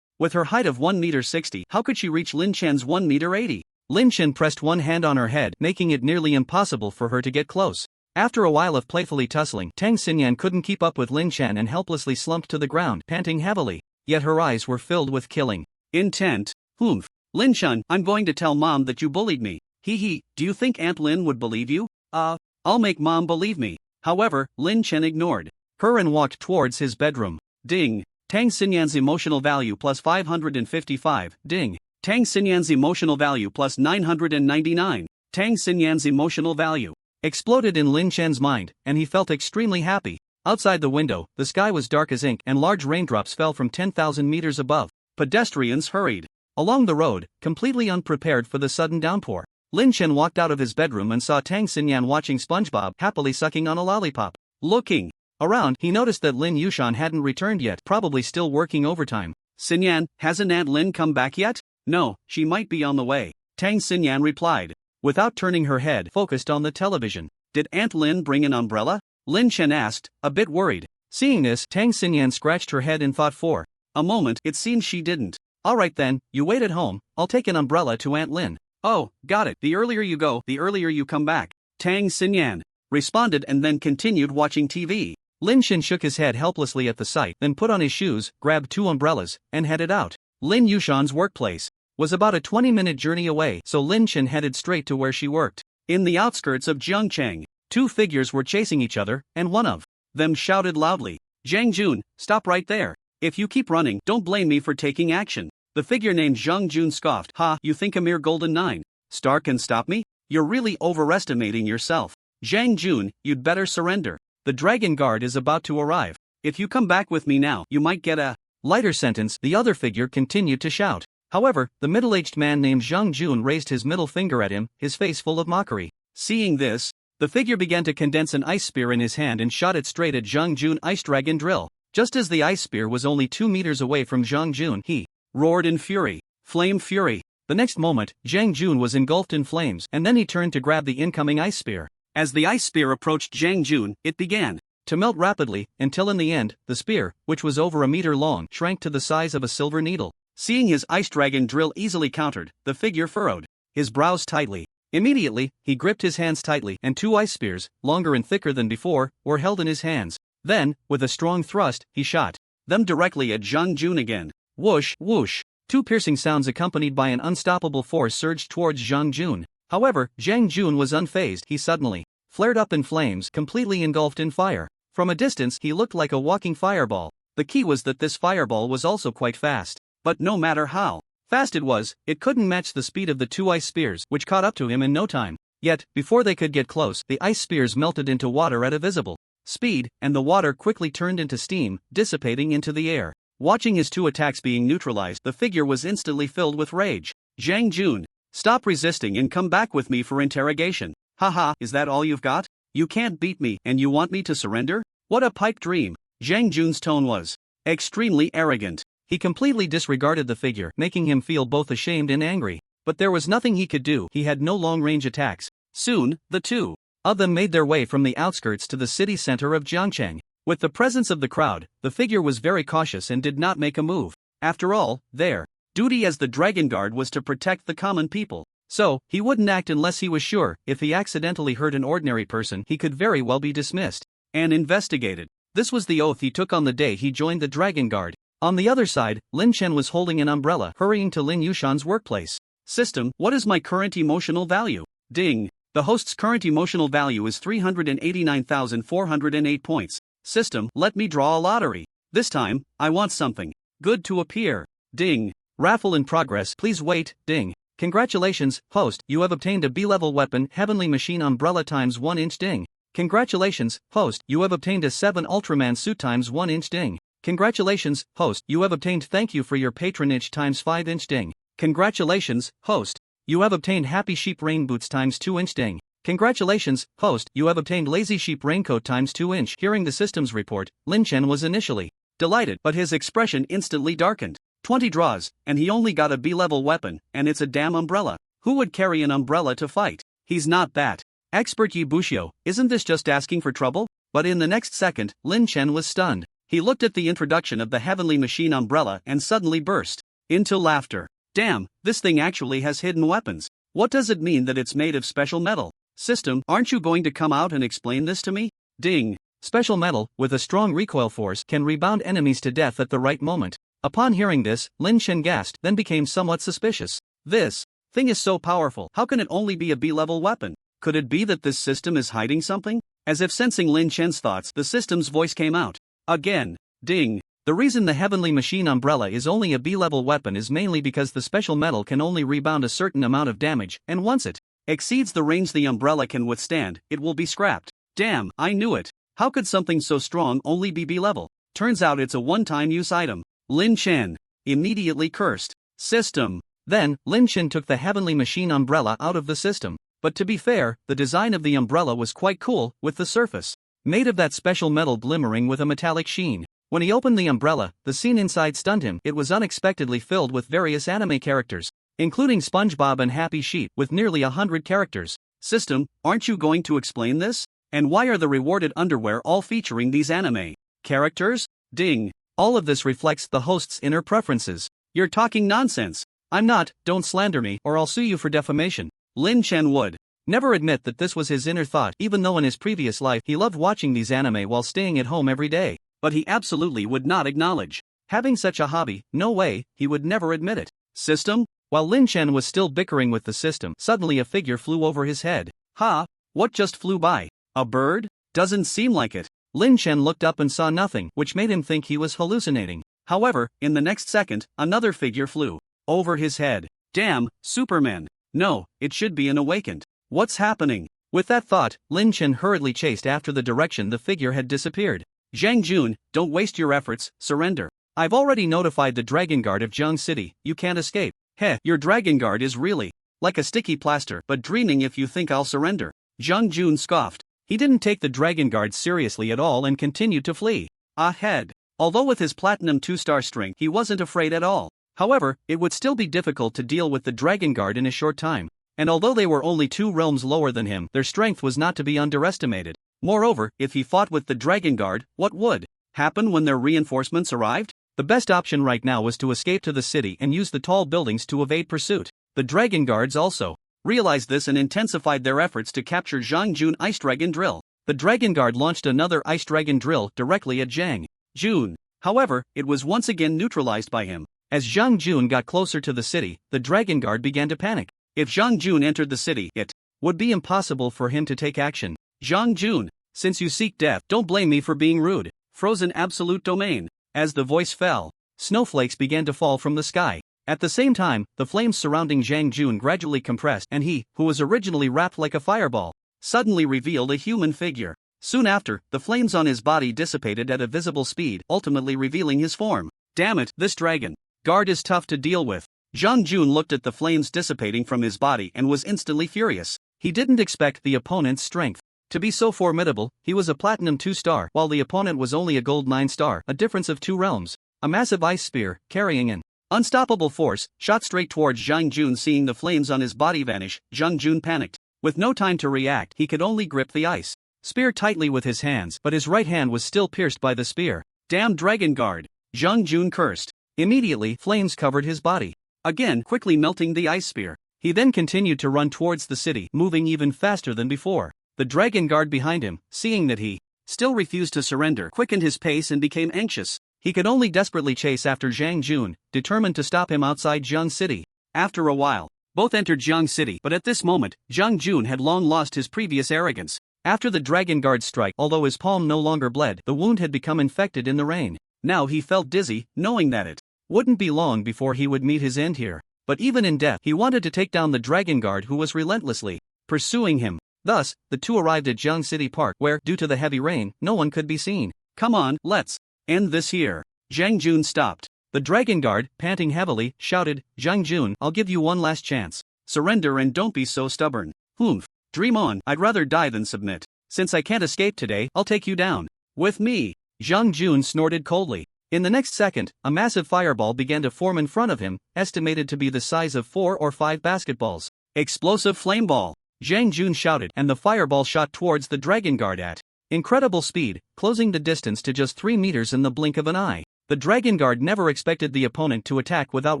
With her height of 1.60 meters, how could she reach Lin Chen's 1.80 meters? Lin Chen pressed one hand on her head, making it nearly impossible for her to get close. After a while of playfully tussling, Tang Xinyan couldn't keep up with Lin Chen and helplessly slumped to the ground, panting heavily. Yet her eyes were filled with killing intent. "Humph. Lin Chen, I'm going to tell Mom that you bullied me. Hee, do you think Aunt Lin would believe you?" I'll make Mom believe me." However, Lin Chen ignored her and walked towards his bedroom. Ding. Tang Xinyan's emotional value plus 555. Ding. Tang Xinyan's emotional value plus 999. Tang Xinyan's emotional value exploded in Lin Chen's mind, and he felt extremely happy. Outside the window, the sky was dark as ink and large raindrops fell from 10,000 meters above. Pedestrians hurried along the road, completely unprepared for the sudden downpour. Lin Chen walked out of his bedroom and saw Tang Xinyan watching SpongeBob happily sucking on a lollipop. Looking around, he noticed that Lin Yushan hadn't returned yet, probably still working overtime. "Xinyan, hasn't Aunt Lin come back yet?" "No, she might be on the way," Tang Xinyan replied, without turning her head, focused on the television. "Did Aunt Lin bring an umbrella?" Lin Chen asked, a bit worried. Seeing this, Tang Xinyan scratched her head in thought for a moment. It seems she didn't. "Alright then, you wait at home, I'll take an umbrella to Aunt Lin." "Oh, got it. The earlier you go, the earlier you come back," Tang Xinyan responded and then continued watching TV. Lin Chen shook his head helplessly at the sight, then put on his shoes, grabbed 2 umbrellas, and headed out. Lin Yushan's workplace was about a 20-minute journey away, so Lin Chen headed straight to where she worked. In the outskirts of Zhengcheng, 2 figures were chasing each other, and one of them shouted loudly, "Zhang Jun, stop right there. If you keep running, don't blame me for taking action." The figure named Zhang Jun scoffed. "Ha, you think a mere Golden 9 star can stop me? You're really overestimating yourself. Zhang Jun, you'd better surrender. The Dragon Guard is about to arrive. If you come back with me now, you might get a lighter sentence." The other figure continued to shout. However, the middle-aged man named Zhang Jun raised his middle finger at him, his face full of mockery. Seeing this, the figure began to condense an ice spear in his hand and shot it straight at Zhang Jun. Ice Dragon Drill. Just as the ice spear was only 2 meters away from Zhang Jun, he roared in fury. Flame Fury. The next moment, Zhang Jun was engulfed in flames, and then he turned to grab the incoming ice spear. As the ice spear approached Zhang Jun, it began to melt rapidly, until in the end, the spear, which was over a meter long, shrank to the size of a silver needle. Seeing his Ice Dragon Drill easily countered, the figure furrowed his brows tightly. Immediately, he gripped his hands tightly, and 2 ice spears, longer and thicker than before, were held in his hands. Then, with a strong thrust, he shot them directly at Zhang Jun again. Whoosh, whoosh. 2 piercing sounds accompanied by an unstoppable force surged towards Zhang Jun. However, Zhang Jun was unfazed. He suddenly flared up in flames, completely engulfed in fire. From a distance, he looked like a walking fireball. The key was that this fireball was also quite fast. But no matter how fast it was, it couldn't match the speed of the 2 ice spears, which caught up to him in no time. Yet, before they could get close, the ice spears melted into water at a visible speed, and the water quickly turned into steam, dissipating into the air. Watching his 2 attacks being neutralized, the figure was instantly filled with rage. "Zhang Jun, Stop resisting and come back with me for interrogation. Haha, is that all you've got? You can't beat me and you want me to surrender? What a pipe dream. Zhang Jun's tone was extremely arrogant. He completely disregarded the figure, making him feel both ashamed and angry. But there was nothing he could do. He had no long-range attacks. Soon, the two of them made their way from the outskirts to the city center of Jiangcheng. With the presence of the crowd, the figure was very cautious and did not make a move. After all, their duty as the Dragon Guard was to protect the common people. So, he wouldn't act unless he was sure. If he accidentally hurt an ordinary person, he could very well be dismissed and investigated. This was the oath he took on the day he joined the Dragon Guard. On the other side, Lin Chen was holding an umbrella, hurrying to Lin Yushan's workplace. System, what is my current emotional value? Ding. The host's current emotional value is 389,408 points. System, let me draw a lottery. This time, I want something good to appear. Ding. Raffle in progress, please wait. Ding. Congratulations, host, you have obtained a B-level weapon, Heavenly Machine Umbrella times 1 inch. Ding. Congratulations, host, you have obtained a 7 Ultraman suit times 1 inch. Ding. Congratulations, host, you have obtained thank you for your patronage times 5 inch. Ding. Congratulations, host, you have obtained Happy Sheep Rain Boots times 2 inch. Ding. Congratulations, host, you have obtained Lazy Sheep Raincoat times 2 inch. Hearing the system's report, Lin Chen was initially delighted, but his expression instantly darkened. 20 draws, and he only got a B-level weapon, and it's a damn umbrella. Who would carry an umbrella to fight? He's not that expert. Yi Bushio, isn't this just asking for trouble? But in the next second, Lin Chen was stunned. He looked at the introduction of the Heavenly Machine Umbrella and suddenly burst into laughter. Damn, this thing actually has hidden weapons. What does it mean that it's made of special metal? System, aren't you going to come out and explain this to me? Ding. Special metal, with a strong recoil force, can rebound enemies to death at the right moment. Upon hearing this, Lin Chen gasped, then became somewhat suspicious. This thing is so powerful, how can it only be a B-level weapon? Could it be that this system is hiding something? As if sensing Lin Chen's thoughts, the system's voice came out. Again. Ding. The reason the Heavenly Machine Umbrella is only a B-level weapon is mainly because the special metal can only rebound a certain amount of damage, and once it exceeds the range the umbrella can withstand, it will be scrapped. Damn, I knew it. How could something so strong only be B-level? Turns out it's a one-time use item. Lin Chen immediately cursed. System. Then, Lin Chen took the Heavenly Machine Umbrella out of the system. But to be fair, the design of the umbrella was quite cool, with the surface made of that special metal glimmering with a metallic sheen. When he opened the umbrella, the scene inside stunned him. It was unexpectedly filled with various anime characters, including SpongeBob and Happy Sheep, with nearly 100 characters. System, aren't you going to explain this? And why are the rewarded underwear all featuring these anime characters? Ding. All of this reflects the host's inner preferences. You're talking nonsense. I'm not, don't slander me, or I'll sue you for defamation. Lin Chen would never admit that this was his inner thought, even though in his previous life he loved watching these anime while staying at home every day. But he absolutely would not acknowledge having such a hobby. No way, he would never admit it. System? While Lin Chen was still bickering with the system, suddenly a figure flew over his head. Ha! What just flew by? A bird? Doesn't seem like it. Lin Chen looked up and saw nothing, which made him think he was hallucinating. However, in the next second, another figure flew over his head. Damn, Superman. No, it should be an awakened. What's happening? With that thought, Lin Chen hurriedly chased after the direction the figure had disappeared. Zhang Jun, don't waste your efforts, surrender. I've already notified the Dragon Guard of Jiang City, you can't escape. Heh, your Dragon Guard is really like a sticky plaster, but dreaming if you think I'll surrender. Zhang Jun scoffed. He didn't take the Dragon Guard seriously at all and continued to flee ahead. Although with his Platinum 2-star strength he wasn't afraid at all. However, it would still be difficult to deal with the Dragon Guard in a short time. And although they were only 2 realms lower than him, their strength was not to be underestimated. Moreover, if he fought with the Dragon Guard, what would happen when their reinforcements arrived? The best option right now was to escape to the city and use the tall buildings to evade pursuit. The Dragon Guards also realized this and intensified their efforts to capture Zhang Jun Ice Dragon Drill. The Dragon Guard launched another Ice Dragon Drill directly at Zhang Jun. However, it was once again neutralized by him. As Zhang Jun got closer to the city, the Dragon Guard began to panic. If Zhang Jun entered the city, it would be impossible for him to take action. Zhang Jun, since you seek death, don't blame me for being rude. Frozen Absolute Domain. As the voice fell, snowflakes began to fall from the sky. At the same time, the flames surrounding Zhang Jun gradually compressed, and he, who was originally wrapped like a fireball, suddenly revealed a human figure. Soon after, the flames on his body dissipated at a visible speed, ultimately revealing his form. Damn it, this Dragon Guard is tough to deal with. Zhang Jun looked at the flames dissipating from his body and was instantly furious. He didn't expect the opponent's strength to be so formidable. He was a platinum 2-star, while the opponent was only a gold 9-star, a difference of 2 realms. A massive ice spear, carrying an unstoppable force, shot straight towards Zhang Jun. Seeing the flames on his body vanish, Zhang Jun panicked. With no time to react, he could only grip the ice spear tightly with his hands, but his right hand was still pierced by the spear. Damn Dragon Guard! Zhang Jun cursed. Immediately, flames covered his body, again quickly melting the ice spear. He then continued to run towards the city, moving even faster than before. The Dragon Guard behind him, seeing that he still refused to surrender, quickened his pace and became anxious. He could only desperately chase after Zhang Jun, determined to stop him outside Jiang City. After a while, both entered Jiang City, but at this moment, Zhang Jun had long lost his previous arrogance. After the Dragon Guard strike, although his palm no longer bled, the wound had become infected in the rain. Now he felt dizzy, knowing that it wouldn't be long before he would meet his end here. But even in death, he wanted to take down the Dragon Guard who was relentlessly pursuing him. Thus, the two arrived at Jiang City Park where, due to the heavy rain, no one could be seen. Come on, let's end this here. Zhang Jun stopped. The Dragon Guard, panting heavily, shouted, Zhang Jun, I'll give you one last chance. Surrender and don't be so stubborn. Humph. Dream on, I'd rather die than submit. Since I can't escape today, I'll take you down. With me. Zhang Jun snorted coldly. In the next second, a massive fireball began to form in front of him, estimated to be the size of 4 or 5 basketballs. Explosive flame ball. Zhang Jun shouted, and the fireball shot towards the Dragon Guard at incredible speed, closing the distance to just 3 meters in the blink of an eye. The Dragon Guard never expected the opponent to attack without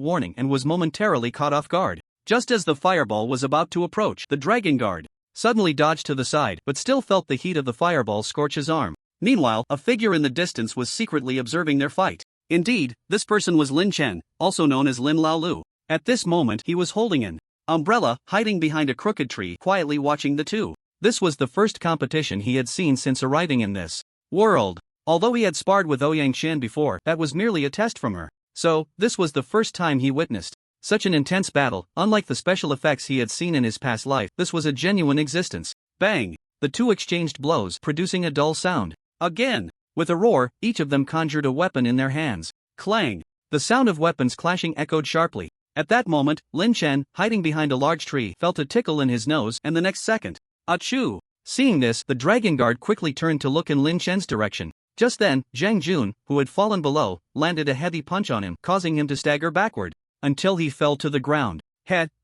warning and was momentarily caught off guard. Just as the fireball was about to approach, the Dragon Guard suddenly dodged to the side, but still felt the heat of the fireball scorch his arm. Meanwhile, a figure in the distance was secretly observing their fight. Indeed, this person was Lin Chen, also known as Lin Laolu. At this moment, he was holding an umbrella, hiding behind a crooked tree, quietly watching the two. This was the first competition he had seen since arriving in this world. Although he had sparred with Ouyang Xian before, that was merely a test from her. So, this was the first time he witnessed such an intense battle. Unlike the special effects he had seen in his past life, this was a genuine existence. Bang! The two exchanged blows, producing a dull sound. Again! With a roar, each of them conjured a weapon in their hands. Clang! The sound of weapons clashing echoed sharply. At that moment, Lin Chen, hiding behind a large tree, felt a tickle in his nose, and the next second, achoo! Seeing this, the Dragon Guard quickly turned to look in Lin Chen's direction. Just then, Zhang Jun, who had fallen below, landed a heavy punch on him, causing him to stagger backward until he fell to the ground.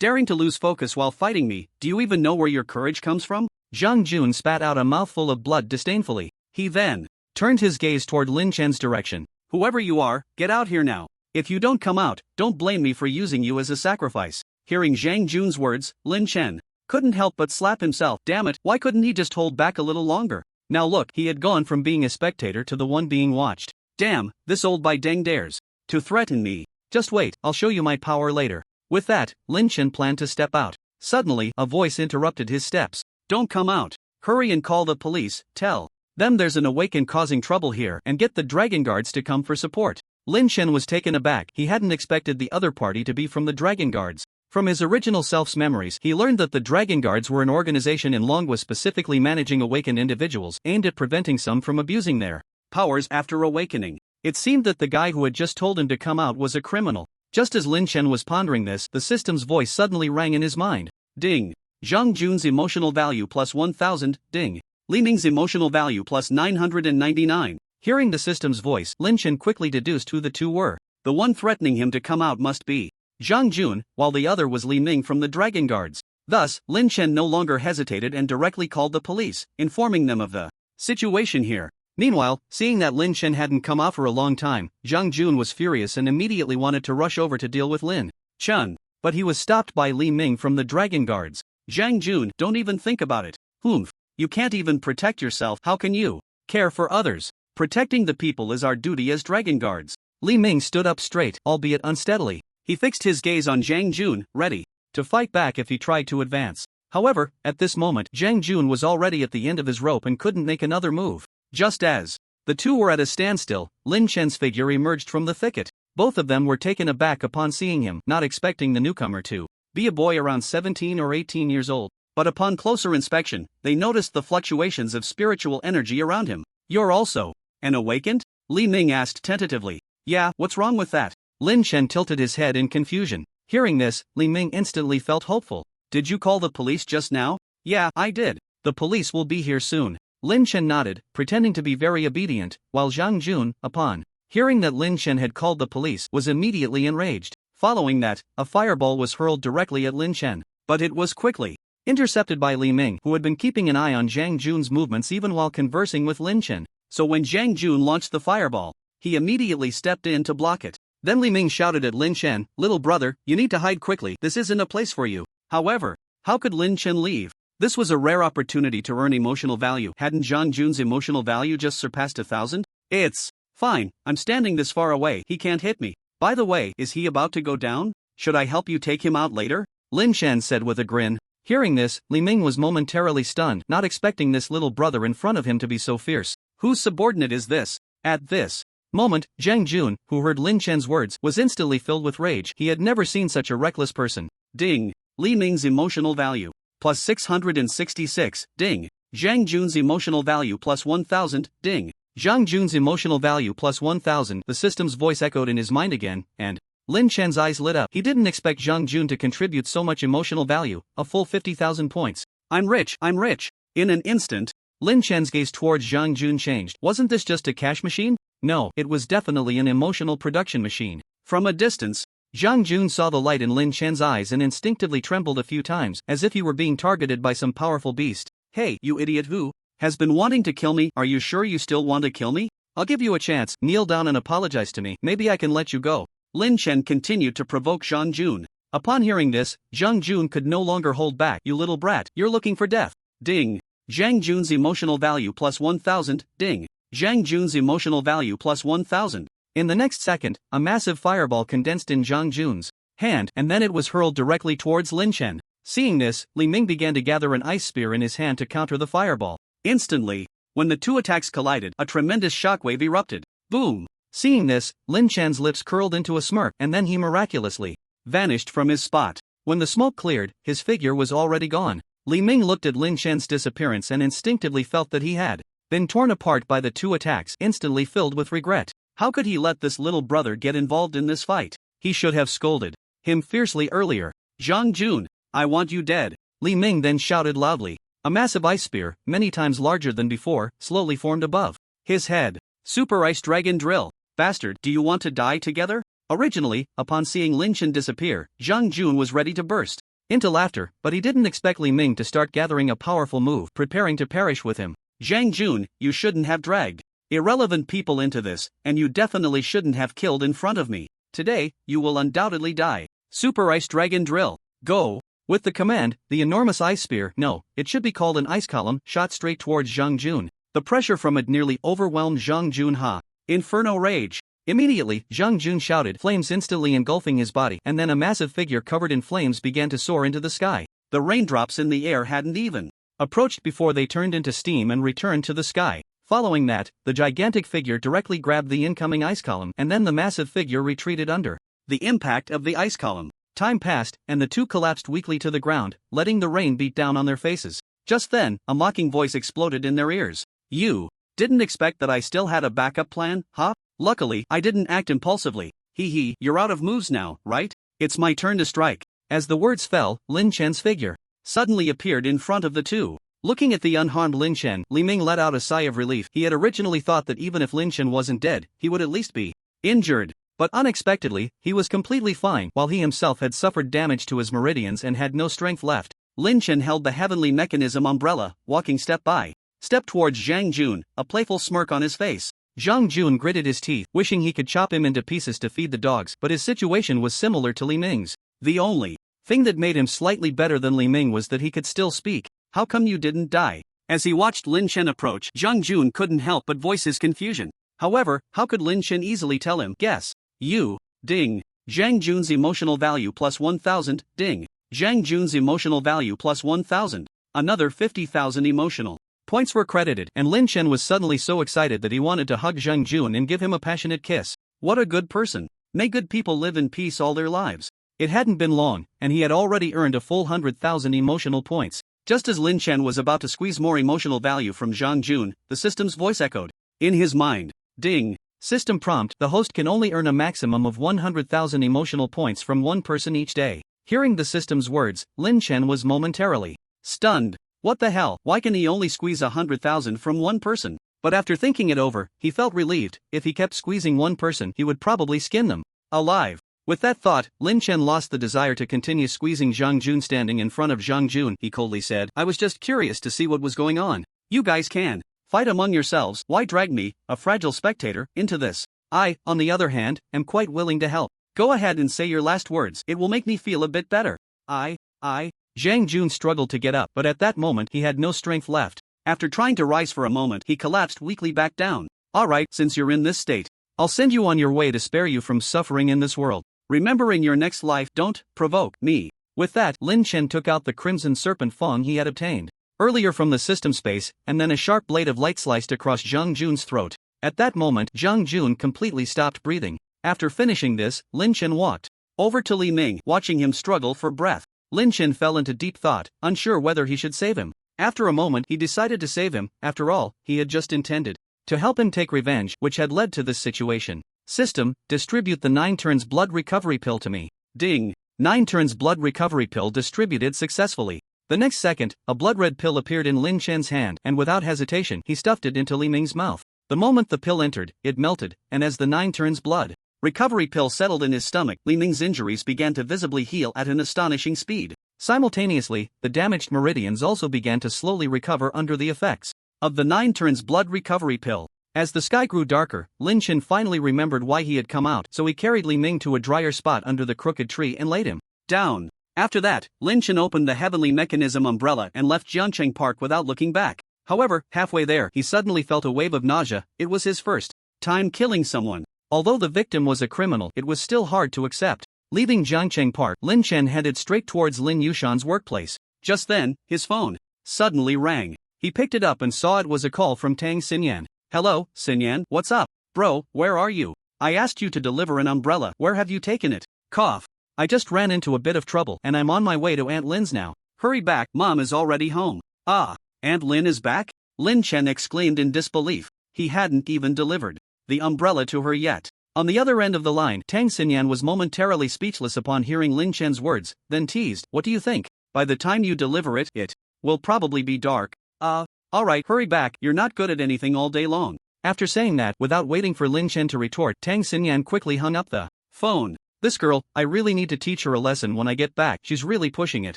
Daring to lose focus while fighting me, do you even know where your courage comes from? Zhang Jun spat out a mouthful of blood disdainfully. He then turned his gaze toward Lin Chen's direction. Whoever you are, get out here now. If you don't come out, don't blame me for using you as a sacrifice. Hearing Zhang Jun's words, Lin Chen couldn't help but slap himself. Damn it, why couldn't he just hold back a little longer? Now look, he had gone from being a spectator to the one being watched. Damn, this old Bai Deng dares to threaten me. Just wait, I'll show you my power later. With that, Lin Chen planned to step out. Suddenly, a voice interrupted his steps. Don't come out. Hurry and call the police, tell them there's an awakened causing trouble here, and get the Dragon Guards to come for support. Lin Chen was taken aback. He hadn't expected the other party to be from the Dragon Guards. From his original self's memories, he learned that the Dragon Guards were an organization in Longwa specifically managing awakened individuals, aimed at preventing some from abusing their powers after awakening. It seemed that the guy who had just told him to come out was a criminal. Just as Lin Chen was pondering this, the system's voice suddenly rang in his mind. Ding. Zhang Jun's emotional value plus 1000, ding. Li Ming's emotional value plus 999. Hearing the system's voice, Lin Chen quickly deduced who the two were. The one threatening him to come out must be Zhang Jun, while the other was Li Ming from the Dragon Guards. Thus, Lin Chen no longer hesitated and directly called the police, informing them of the situation here. Meanwhile, seeing that Lin Chen hadn't come out for a long time, Zhang Jun was furious and immediately wanted to rush over to deal with Lin Chen. But he was stopped by Li Ming from the Dragon Guards. Zhang Jun, don't even think about it. Humph. You can't even protect yourself, how can you care for others? Protecting the people is our duty as Dragon Guards. Li Ming stood up straight, albeit unsteadily. He fixed his gaze on Zhang Jun, ready to fight back if he tried to advance. However, at this moment, Zhang Jun was already at the end of his rope and couldn't make another move. Just as the two were at a standstill, Lin Chen's figure emerged from the thicket. Both of them were taken aback upon seeing him, not expecting the newcomer to be a boy around 17 or 18 years old. But upon closer inspection, they noticed the fluctuations of spiritual energy around him. You're also an awakened? Li Ming asked tentatively. Yeah, what's wrong with that? Lin Chen tilted his head in confusion. Hearing this, Li Ming instantly felt hopeful. Did you call the police just now? Yeah, I did. The police will be here soon. Lin Chen nodded, pretending to be very obedient, while Zhang Jun, upon hearing that Lin Chen had called the police, was immediately enraged. Following that, a fireball was hurled directly at Lin Chen, but it was quickly intercepted by Li Ming, who had been keeping an eye on Zhang Jun's movements even while conversing with Lin Chen. So when Zhang Jun launched the fireball, he immediately stepped in to block it. Then Li Ming shouted at Lin Chen, "Little brother, you need to hide quickly, this isn't a place for you." However, how could Lin Chen leave? This was a rare opportunity to earn emotional value. Hadn't Zhang Jun's emotional value just surpassed 1,000? It's fine, I'm standing this far away, he can't hit me. By the way, is he about to go down? Should I help you take him out later? Lin Chen said with a grin. Hearing this, Li Ming was momentarily stunned, not expecting this little brother in front of him to be so fierce. Whose subordinate is this? At this moment, Zhang Jun, who heard Lin Chen's words, was instantly filled with rage. He had never seen such a reckless person. Ding. Li Ming's emotional value. Plus 666, ding. Zhang Jun's emotional value plus 1,000, ding. Zhang Jun's emotional value plus 1,000. The system's voice echoed in his mind again, and Lin Chen's eyes lit up. He didn't expect Zhang Jun to contribute so much emotional value, a full 50,000 points. I'm rich, I'm rich. In an instant, Lin Chen's gaze towards Zhang Jun changed. Wasn't this just a cash machine? No, it was definitely an emotional production machine. From a distance, Zhang Jun saw the light in Lin Chen's eyes and instinctively trembled a few times, as if he were being targeted by some powerful beast. Hey, you idiot who has been wanting to kill me, are you sure you still want to kill me? I'll give you a chance, kneel down and apologize to me, maybe I can let you go. Lin Chen continued to provoke Zhang Jun. Upon hearing this, Zhang Jun could no longer hold back. You little brat, you're looking for death. Ding. Zhang Jun's emotional value plus 1,000, ding. Zhang Jun's emotional value plus 1,000. In the next second, a massive fireball condensed in Zhang Jun's hand, and then it was hurled directly towards Lin Chen. Seeing this, Li Ming began to gather an ice spear in his hand to counter the fireball. Instantly, when the two attacks collided, a tremendous shockwave erupted. Boom! Seeing this, Lin Chen's lips curled into a smirk, and then he miraculously vanished from his spot. When the smoke cleared, his figure was already gone. Li Ming looked at Lin Chen's disappearance and instinctively felt that he had been torn apart by the two attacks, instantly filled with regret. How could he let this little brother get involved in this fight? He should have scolded him fiercely earlier. Zhang Jun, I want you dead. Li Ming then shouted loudly. A massive ice spear, many times larger than before, slowly formed above his head. Super Ice Dragon Drill. Bastard, do you want to die together? Originally, upon seeing Lin Chen disappear, Zhang Jun was ready to burst into laughter, but he didn't expect Li Ming to start gathering a powerful move, preparing to perish with him. Zhang Jun, you shouldn't have dragged irrelevant people into this, and you definitely shouldn't have killed in front of me. Today, you will undoubtedly die. Super Ice Dragon Drill. Go. With the command, the enormous ice spear, no, it should be called an ice column, shot straight towards Zhang Jun. The pressure from it nearly overwhelmed Zhang Jun. Inferno Rage. Immediately, Zhang Jun shouted, flames instantly engulfing his body, and then a massive figure covered in flames began to soar into the sky. The raindrops in the air hadn't even approached before they turned into steam and returned to the sky. Following that, the gigantic figure directly grabbed the incoming ice column, and then the massive figure retreated under the impact of the ice column. Time passed, and the two collapsed weakly to the ground, letting the rain beat down on their faces. Just then, a mocking voice exploded in their ears. You didn't expect that I still had a backup plan, huh? Luckily, I didn't act impulsively. Hee, you're out of moves now, right? It's my turn to strike. As the words fell, Lin Chen's figure suddenly appeared in front of the two. Looking at the unharmed Lin Chen, Li Ming let out a sigh of relief. He had originally thought that even if Lin Chen wasn't dead, he would at least be injured. But unexpectedly, he was completely fine, while he himself had suffered damage to his meridians and had no strength left. Lin Chen held the heavenly mechanism umbrella, walking step by step towards Zhang Jun, a playful smirk on his face. Zhang Jun gritted his teeth, wishing he could chop him into pieces to feed the dogs, but his situation was similar to Li Ming's. The only thing that made him slightly better than Li Ming was that he could still speak. How come you didn't die? As he watched Lin Chen approach, Zhang Jun couldn't help but voice his confusion. However, how could Lin Chen easily tell him? Guess. You. Ding. Zhang Jun's emotional value plus 1,000, ding. Zhang Jun's emotional value plus 1,000. Another 50,000 emotional points were credited, and Lin Chen was suddenly so excited that he wanted to hug Zhang Jun and give him a passionate kiss. What a good person. May good people live in peace all their lives. It hadn't been long, and he had already earned a full 100,000 emotional points. Just as Lin Chen was about to squeeze more emotional value from Zhang Jun, the system's voice echoed in his mind. Ding. System prompt: the host can only earn a maximum of 100,000 emotional points from one person each day. Hearing the system's words, Lin Chen was momentarily stunned. What the hell? Why can he only squeeze 100,000 from one person? But after thinking it over, he felt relieved. If he kept squeezing one person, he would probably skin them alive. With that thought, Lin Chen lost the desire to continue squeezing Zhang Jun. Standing in front of Zhang Jun, he coldly said, "I was just curious to see what was going on. You guys can fight among yourselves. Why drag me, a fragile spectator, into this? I, on the other hand, am quite willing to help. Go ahead and say your last words. It will make me feel a bit better." Zhang Jun struggled to get up, but at that moment he had no strength left. After trying to rise for a moment, he collapsed weakly back down. "Alright, since you're in this state, I'll send you on your way to spare you from suffering in this world. Remember, in your next life, don't provoke me." With that, Lin Chen took out the crimson serpent fang he had obtained earlier from the system space, and then a sharp blade of light sliced across Zhang Jun's throat. At that moment, Zhang Jun completely stopped breathing. After finishing this, Lin Chen walked over to Li Ming, watching him struggle for breath. Lin Chen fell into deep thought, unsure whether he should save him. After a moment, he decided to save him. After all, he had just intended to help him take revenge, which had led to this situation. System, distribute the 9 turns blood recovery pill to me. Ding! 9 turns blood recovery pill distributed successfully. The next second, a blood-red pill appeared in Lin Chen's hand, and without hesitation, he stuffed it into Li Ming's mouth. The moment the pill entered, it melted, and as the 9 turns blood recovery pill settled in his stomach, Li Ming's injuries began to visibly heal at an astonishing speed. Simultaneously, the damaged meridians also began to slowly recover under the effects of the 9 turns blood recovery pill. As the sky grew darker, Lin Chen finally remembered why he had come out, so he carried Li Ming to a drier spot under the crooked tree and laid him down. After that, Lin Chen opened the heavenly mechanism umbrella and left Jiangcheng Park without looking back. However, halfway there, he suddenly felt a wave of nausea. It was his first time killing someone. Although the victim was a criminal, it was still hard to accept. Leaving Jiangcheng Park, Lin Chen headed straight towards Lin Yushan's workplace. Just then, his phone suddenly rang. He picked it up and saw it was a call from Tang Xinyan. "Hello, Xinyan, what's up? Bro, where are you? I asked you to deliver an umbrella. Where have you taken it?" Cough. "I just ran into a bit of trouble and I'm on my way to Aunt Lin's now. Hurry back, Mom is already home." "Ah, Aunt Lin is back?" Lin Chen exclaimed in disbelief. He hadn't even delivered the umbrella to her yet. On the other end of the line, Tang Xinyan was momentarily speechless upon hearing Lin Chen's words, then teased, "What do you think? By the time you deliver it, it will probably be dark." Alright, hurry back, you're not good at anything all day long." After saying that, without waiting for Lin Chen to retort, Tang Xinyan quickly hung up the phone. "This girl, I really need to teach her a lesson when I get back, she's really pushing it,"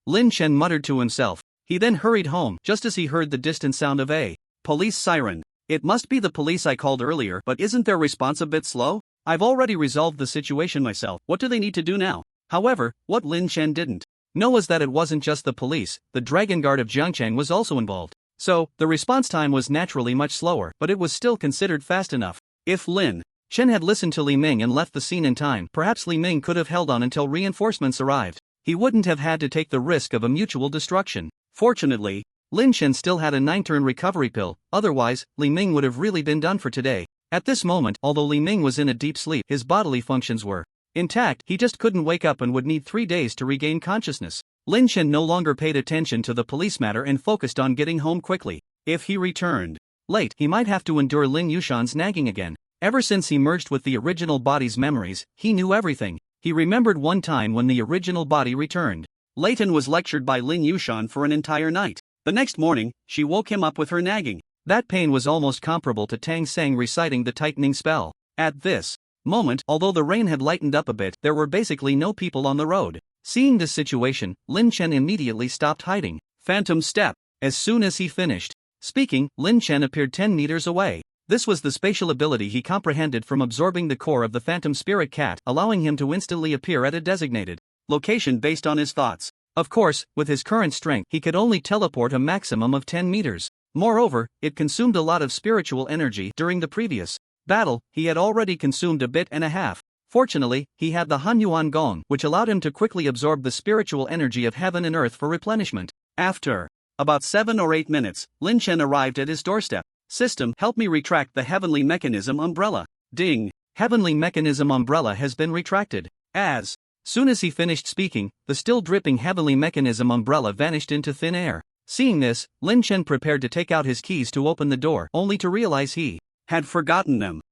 Lin Chen muttered to himself. He then hurried home, just as he heard the distant sound of a police siren. "It must be the police I called earlier, but isn't their response a bit slow? I've already resolved the situation myself, what do they need to do now?" However, what Lin Chen didn't know was that it wasn't just the police, the Dragon Guard of Jiangcheng was also involved. So, the response time was naturally much slower, but it was still considered fast enough. If Lin Chen had listened to Li Ming and left the scene in time, perhaps Li Ming could have held on until reinforcements arrived. He wouldn't have had to take the risk of a mutual destruction. Fortunately, Lin Chen still had a 9-turn recovery pill, otherwise, Li Ming would have really been done for today. At this moment, although Li Ming was in a deep sleep, his bodily functions were intact, he just couldn't wake up and would need 3 days to regain consciousness. Lin Chen no longer paid attention to the police matter and focused on getting home quickly. If he returned late, he might have to endure Lin Yushan's nagging again. Ever since he merged with the original body's memories, he knew everything. He remembered one time when the original body returned late and was lectured by Lin Yushan for an entire night. The next morning, she woke him up with her nagging. That pain was almost comparable to Tang Sang reciting the tightening spell. At this moment, although the rain had lightened up a bit, there were basically no people on the road. Seeing this situation, Lin Chen immediately stopped hiding. Phantom step. As soon as he finished speaking, Lin Chen appeared 10 meters away. This was the spatial ability he comprehended from absorbing the core of the phantom spirit cat, allowing him to instantly appear at a designated location based on his thoughts. Of course, with his current strength, he could only teleport a maximum of 10 meters. Moreover, it consumed a lot of spiritual energy. During the previous battle, he had already consumed a bit and a half. Fortunately, he had the Hanyuan Gong, which allowed him to quickly absorb the spiritual energy of heaven and earth for replenishment. After about 7 or 8 minutes, Lin Chen arrived at his doorstep. "System, help me retract the heavenly mechanism umbrella." Ding! Heavenly mechanism umbrella has been retracted. As soon as he finished speaking, the still dripping heavenly mechanism umbrella vanished into thin air. Seeing this, Lin Chen prepared to take out his keys to open the door, only to realize he had forgotten them.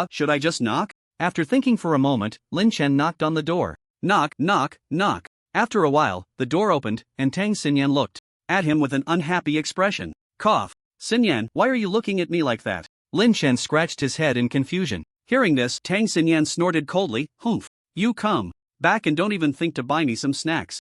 Should I just knock? After thinking for a moment, Lin Chen knocked on the door. Knock, knock, knock. After a while, the door opened, and Tang Xinyan looked at him with an unhappy expression. Cough. Xinyan, why are you looking at me like that? Lin Chen scratched his head in confusion. Hearing this, Tang Xinyan snorted coldly, humph. You come back and don't even think to buy me some snacks.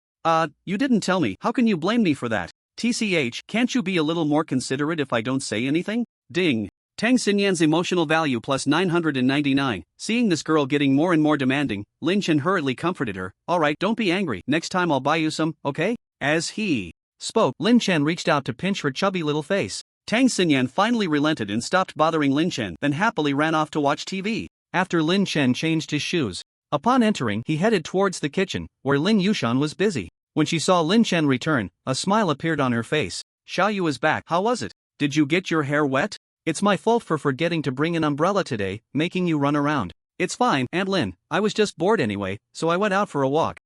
You didn't tell me. How can you blame me for that? TCH, can't you be a little more considerate if I don't say anything? Ding. Tang Xinyan's emotional value plus 999. Seeing this girl getting more and more demanding, Lin Chen hurriedly comforted her. Alright, don't be angry. Next time I'll buy you some, okay? As he spoke, Lin Chen reached out to pinch her chubby little face. Tang Xinyan finally relented and stopped bothering Lin Chen, then happily ran off to watch TV. After Lin Chen changed his shoes, upon entering, he headed towards the kitchen, where Lin Yushan was busy. When she saw Lin Chen return, a smile appeared on her face. Xiaoyu is back. How was it? Did you get your hair wet? It's my fault for forgetting to bring an umbrella today, making you run around. It's fine, Aunt Lin. I was just bored anyway, so I went out for a walk.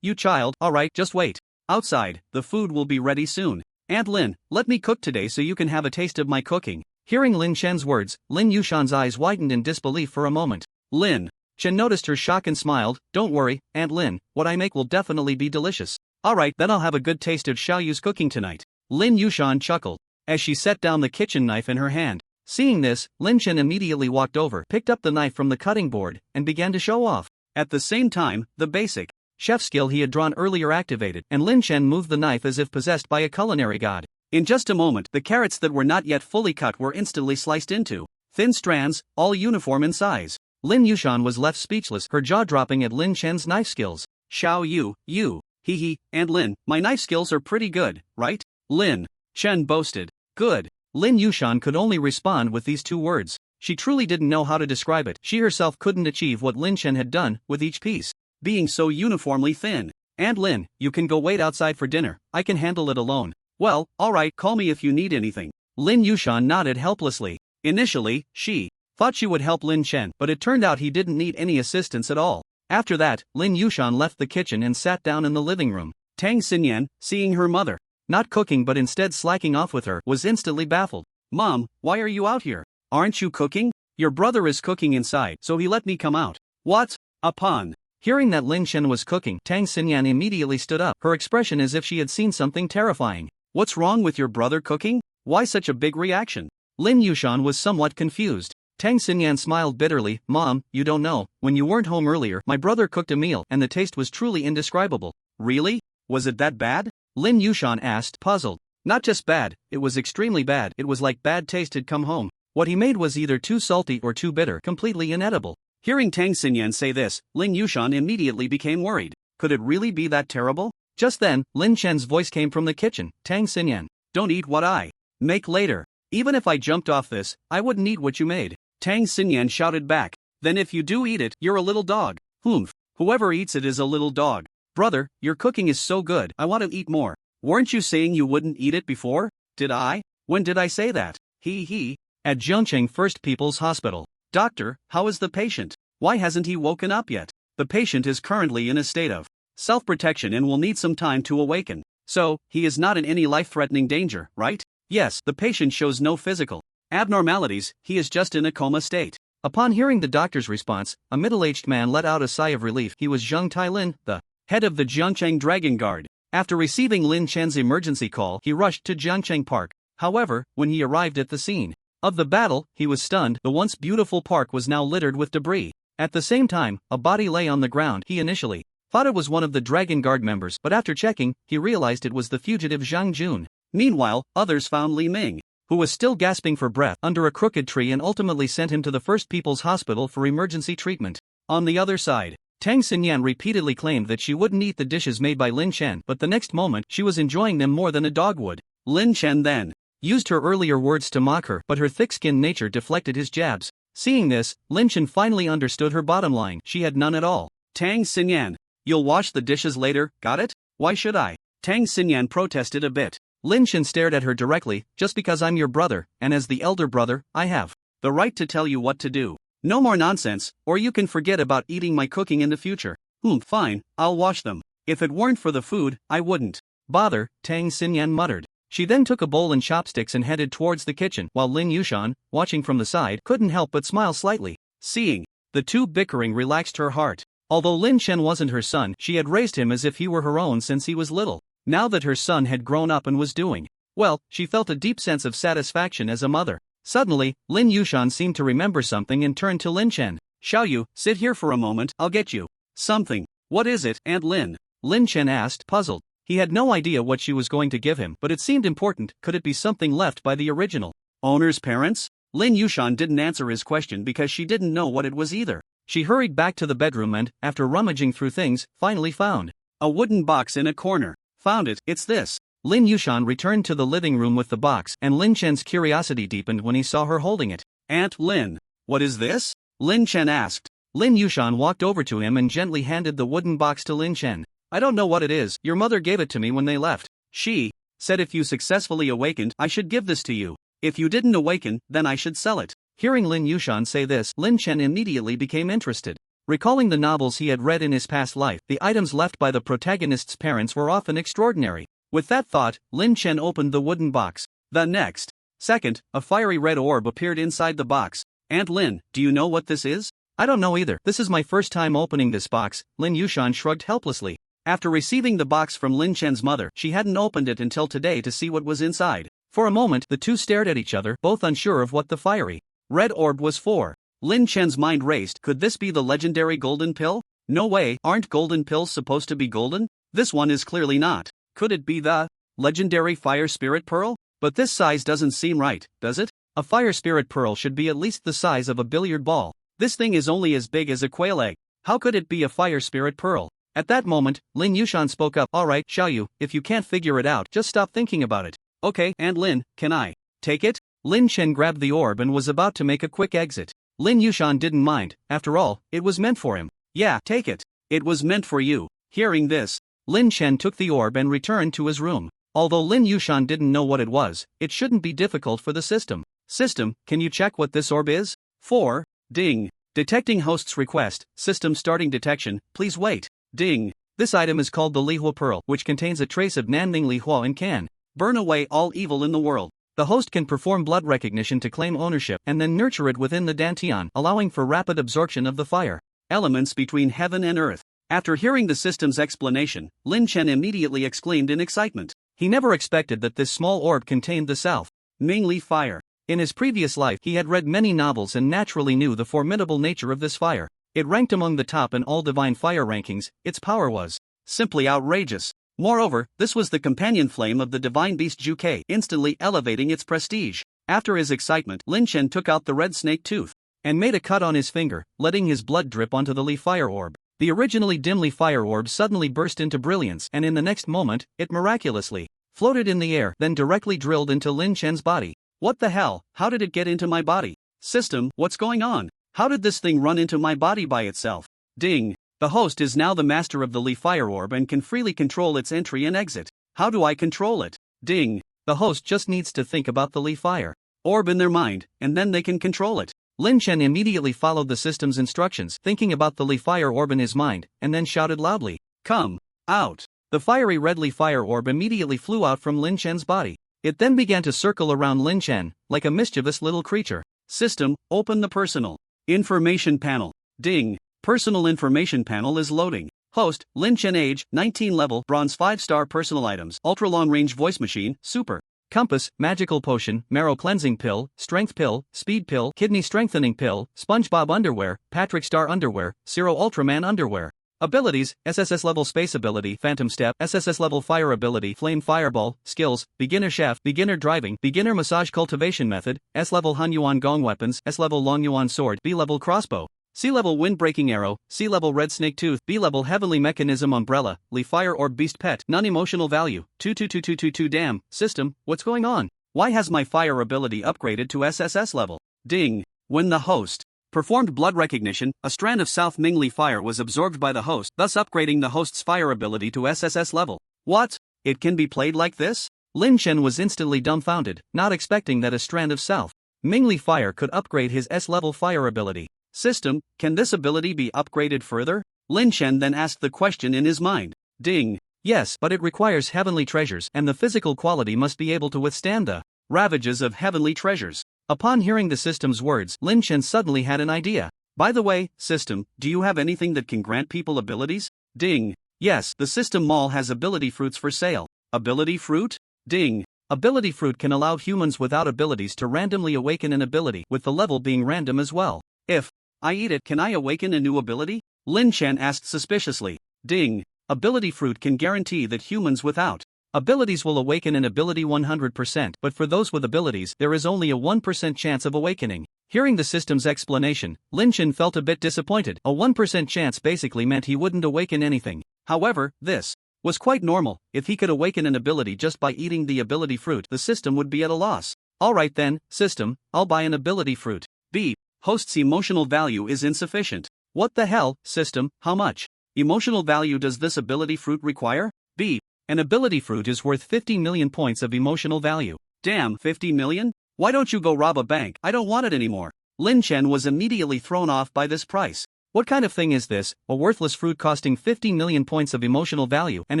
You child. Alright, just wait. Outside, the food will be ready soon. Aunt Lin, let me cook today so you can have a taste of my cooking. Hearing Lin Chen's words, Lin Yushan's eyes widened in disbelief for a moment. Lin Chen noticed her shock and smiled. Don't worry, Aunt Lin, what I make will definitely be delicious. Alright, then I'll have a good taste of Xiaoyu's cooking tonight. Lin Yushan chuckled as she set down the kitchen knife in her hand. Seeing this, Lin Chen immediately walked over, picked up the knife from the cutting board, and began to show off. At the same time, the basic chef skill he had drawn earlier activated, and Lin Chen moved the knife as if possessed by a culinary god. In just a moment, the carrots that were not yet fully cut were instantly sliced into thin strands, all uniform in size. Lin Yushan was left speechless, her jaw dropping at Lin Chen's knife skills. Xiao Yu, hee, and Lin, my knife skills are pretty good, right? Lin Chen boasted. Good. Lin Yushan could only respond with these two words. She truly didn't know how to describe it. She herself couldn't achieve what Lin Chen had done with each piece, being so uniformly thin. Aunt Lin, you can go wait outside for dinner. I can handle it alone. Well, alright, call me if you need anything. Lin Yushan nodded helplessly. Initially, she thought she would help Lin Chen, but it turned out he didn't need any assistance at all. After that, Lin Yushan left the kitchen and sat down in the living room. Tang Xinyan, seeing her mother not cooking but instead slacking off with her, was instantly baffled. Mom, why are you out here? Aren't you cooking? Your brother is cooking inside, so he let me come out. What? Upon hearing that Lin Chen was cooking, Tang Xinyan immediately stood up, her expression as if she had seen something terrifying. What's wrong with your brother cooking? Why such a big reaction? Lin Yushan was somewhat confused. Tang Xinyan smiled bitterly. Mom, you don't know, when you weren't home earlier, my brother cooked a meal and the taste was truly indescribable. Really? Was it that bad? Lin Yushan asked, puzzled. Not just bad, it was extremely bad. It was like bad taste had come home. What he made was either too salty or too bitter, completely inedible. Hearing Tang Xinyan say this, Lin Yushan immediately became worried. Could it really be that terrible? Just then, Lin Chen's voice came from the kitchen. Tang Xinyan, don't eat what I make later. Even if I jumped off this, I wouldn't eat what you made. Tang Xinyan shouted back. Then if you do eat it, you're a little dog. Humph. Whoever eats it is a little dog. Brother, your cooking is so good, I want to eat more. Weren't you saying you wouldn't eat it before? Did I? When did I say that? He. At Zhengcheng First People's Hospital. Doctor, how is the patient? Why hasn't he woken up yet? The patient is currently in a state of self-protection and will need some time to awaken. So, he is not in any life-threatening danger, right? Yes, the patient shows no physical abnormalities, he is just in a coma state. Upon hearing the doctor's response, a middle-aged man let out a sigh of relief. He was Zheng Tailin, the head of the Zhengcheng Dragon Guard. After receiving Lin Chen's emergency call, he rushed to Zhengcheng Park. However, when he arrived at the scene of the battle, he was stunned. The once beautiful park was now littered with debris. At the same time, a body lay on the ground. He initially thought it was one of the Dragon Guard members, but after checking, he realized it was the fugitive Zhang Jun. Meanwhile, others found Li Ming, who was still gasping for breath, under a crooked tree and ultimately sent him to the First People's Hospital for emergency treatment. On the other side, Tang Xinyan repeatedly claimed that she wouldn't eat the dishes made by Lin Chen, but the next moment, she was enjoying them more than a dog would. Lin Chen then used her earlier words to mock her, but her thick-skinned nature deflected his jabs. Seeing this, Lin Chen finally understood her bottom line. She had none at all. Tang Xinyan, you'll wash the dishes later, got it? Why should I? Tang Xinyan protested a bit. Lin Chen stared at her directly. Just because I'm your brother, and as the elder brother, I have the right to tell you what to do. No more nonsense, or you can forget about eating my cooking in the future. Fine, I'll wash them. If it weren't for the food, I wouldn't bother, Tang Xinyan muttered. She then took a bowl and chopsticks and headed towards the kitchen, while Lin Yushan, watching from the side, couldn't help but smile slightly. Seeing the two bickering relaxed her heart. Although Lin Chen wasn't her son, she had raised him as if he were her own since he was little. Now that her son had grown up and was doing well, she felt a deep sense of satisfaction as a mother. Suddenly, Lin Yushan seemed to remember something and turned to Lin Chen. Xiaoyu, sit here for a moment, I'll get you something. What is it, Aunt Lin? Lin Chen asked, puzzled. He had no idea what she was going to give him, but it seemed important. Could it be something left by the original owner's parents? Lin Yushan didn't answer his question because she didn't know what it was either. She hurried back to the bedroom and, after rummaging through things, finally found a wooden box in a corner. Found it, it's this. Lin Yushan returned to the living room with the box, and Lin Chen's curiosity deepened when he saw her holding it. Aunt Lin, what is this? Lin Chen asked. Lin Yushan walked over to him and gently handed the wooden box to Lin Chen. I don't know what it is, your mother gave it to me when they left. She said if you successfully awakened, I should give this to you. If you didn't awaken, then I should sell it. Hearing Lin Yushan say this, Lin Chen immediately became interested. Recalling the novels he had read in his past life, the items left by the protagonist's parents were often extraordinary. With that thought, Lin Chen opened the wooden box. The next second, a fiery red orb appeared inside the box. Aunt Lin, do you know what this is? I don't know either. This is my first time opening this box, Lin Yushan shrugged helplessly. After receiving the box from Lin Chen's mother, she hadn't opened it until today to see what was inside. For a moment, the two stared at each other, both unsure of what the fiery red orb was for. Lin Chen's mind raced. Could this be the legendary golden pill? No way, aren't golden pills supposed to be golden? This one is clearly not. Could it be the legendary fire spirit pearl? But this size doesn't seem right, does it? A fire spirit pearl should be at least the size of a billiard ball. This thing is only as big as a quail egg. How could it be a fire spirit pearl? At that moment, Lin Yushan spoke up. Alright, Xiaoyu, if you can't figure it out, just stop thinking about it. Okay, Aunt Lin, can I take it? Lin Chen grabbed the orb and was about to make a quick exit. Lin Yushan didn't mind. After all, it was meant for him. Yeah, take it. It was meant for you. Hearing this, Lin Chen took the orb and returned to his room. Although Lin Yushan didn't know what it was, it shouldn't be difficult for the system. System, can you check what this orb is? 4. Ding. Detecting host's request. System starting detection. Please wait. Ding. This item is called the Lihua Pearl, which contains a trace of Nanning Lihua and can burn away all evil in the world. The host can perform blood recognition to claim ownership and then nurture it within the Dantian, allowing for rapid absorption of the fire elements between heaven and earth. After hearing the system's explanation, Lin Chen immediately exclaimed in excitement. He never expected that this small orb contained the Mingli fire. In his previous life, he had read many novels and naturally knew the formidable nature of this fire. It ranked among the top in all divine fire rankings. Its power was simply outrageous. Moreover, this was the companion flame of the divine beast Juke, instantly elevating its prestige. After his excitement, Lin Chen took out the red snake tooth and made a cut on his finger, letting his blood drip onto the Li fire orb. The originally dimly fire orb suddenly burst into brilliance, and in the next moment, it miraculously floated in the air, then directly drilled into Lin Chen's body. What the hell? How did it get into my body? System, what's going on? How did this thing run into my body by itself? Ding. The host is now the master of the Li fire orb and can freely control its entry and exit. How do I control it? Ding. The host just needs to think about the Li fire orb in their mind, and then they can control it. Lin Chen immediately followed the system's instructions, thinking about the Li fire orb in his mind, and then shouted loudly, "Come out!" The fiery red Li fire orb immediately flew out from Lin Chen's body. It then began to circle around Lin Chen, like a mischievous little creature. System, open the personal information panel. Ding. Personal information panel is loading. Host, Lin Chen, age, 19, level, bronze, 5-star. Personal items, ultra long range voice machine, super compass, magical potion, marrow cleansing pill, strength pill, speed pill, kidney strengthening pill, SpongeBob underwear, Patrick Star underwear, Zero Ultraman underwear. Abilities, SSS level space ability, phantom step, SSS level fire ability, flame fireball. Skills, beginner chef, beginner driving, beginner massage cultivation method, S level Han Yuan gong weapons, S level long Yuan sword, B level crossbow, C level wind breaking arrow, C level red snake tooth, B level heavenly mechanism umbrella, Li fire orb beast pet, non-emotional value, 22222. Damn, system, what's going on? Why has my fire ability upgraded to SSS level? Ding. When the host performed blood recognition, a strand of South Mingli fire was absorbed by the host, thus upgrading the host's fire ability to SSS level. What? It can be played like this? Lin Chen was instantly dumbfounded, not expecting that a strand of South Mingli fire could upgrade his S-level fire ability. System, can this ability be upgraded further? Lin Chen then asked the question in his mind. Ding. Yes, but it requires heavenly treasures, and the physical quality must be able to withstand the ravages of heavenly treasures. Upon hearing the system's words, Lin Chen suddenly had an idea. By the way, system, do you have anything that can grant people abilities? Ding. Yes, the system mall has ability fruits for sale. Ability fruit? Ding. Ability fruit can allow humans without abilities to randomly awaken an ability, with the level being random as well. If I eat it, can I awaken a new ability? Lin Chen asked suspiciously. Ding. Ability fruit can guarantee that humans without abilities will awaken an ability 100%, but for those with abilities, there is only a 1% chance of awakening. Hearing the system's explanation, Lin Chen felt a bit disappointed. A 1% chance basically meant he wouldn't awaken anything. However, this was quite normal. If he could awaken an ability just by eating the ability fruit, the system would be at a loss. Alright then, system, I'll buy an ability fruit. B. Host's emotional value is insufficient. What the hell, system, how much emotional value does this ability fruit require? B. An ability fruit is worth 50 million points of emotional value. Damn, 50 million? Why don't you go rob a bank? I don't want it anymore. Lin Chen was immediately thrown off by this price. What kind of thing is this, a worthless fruit costing 50 million points of emotional value, and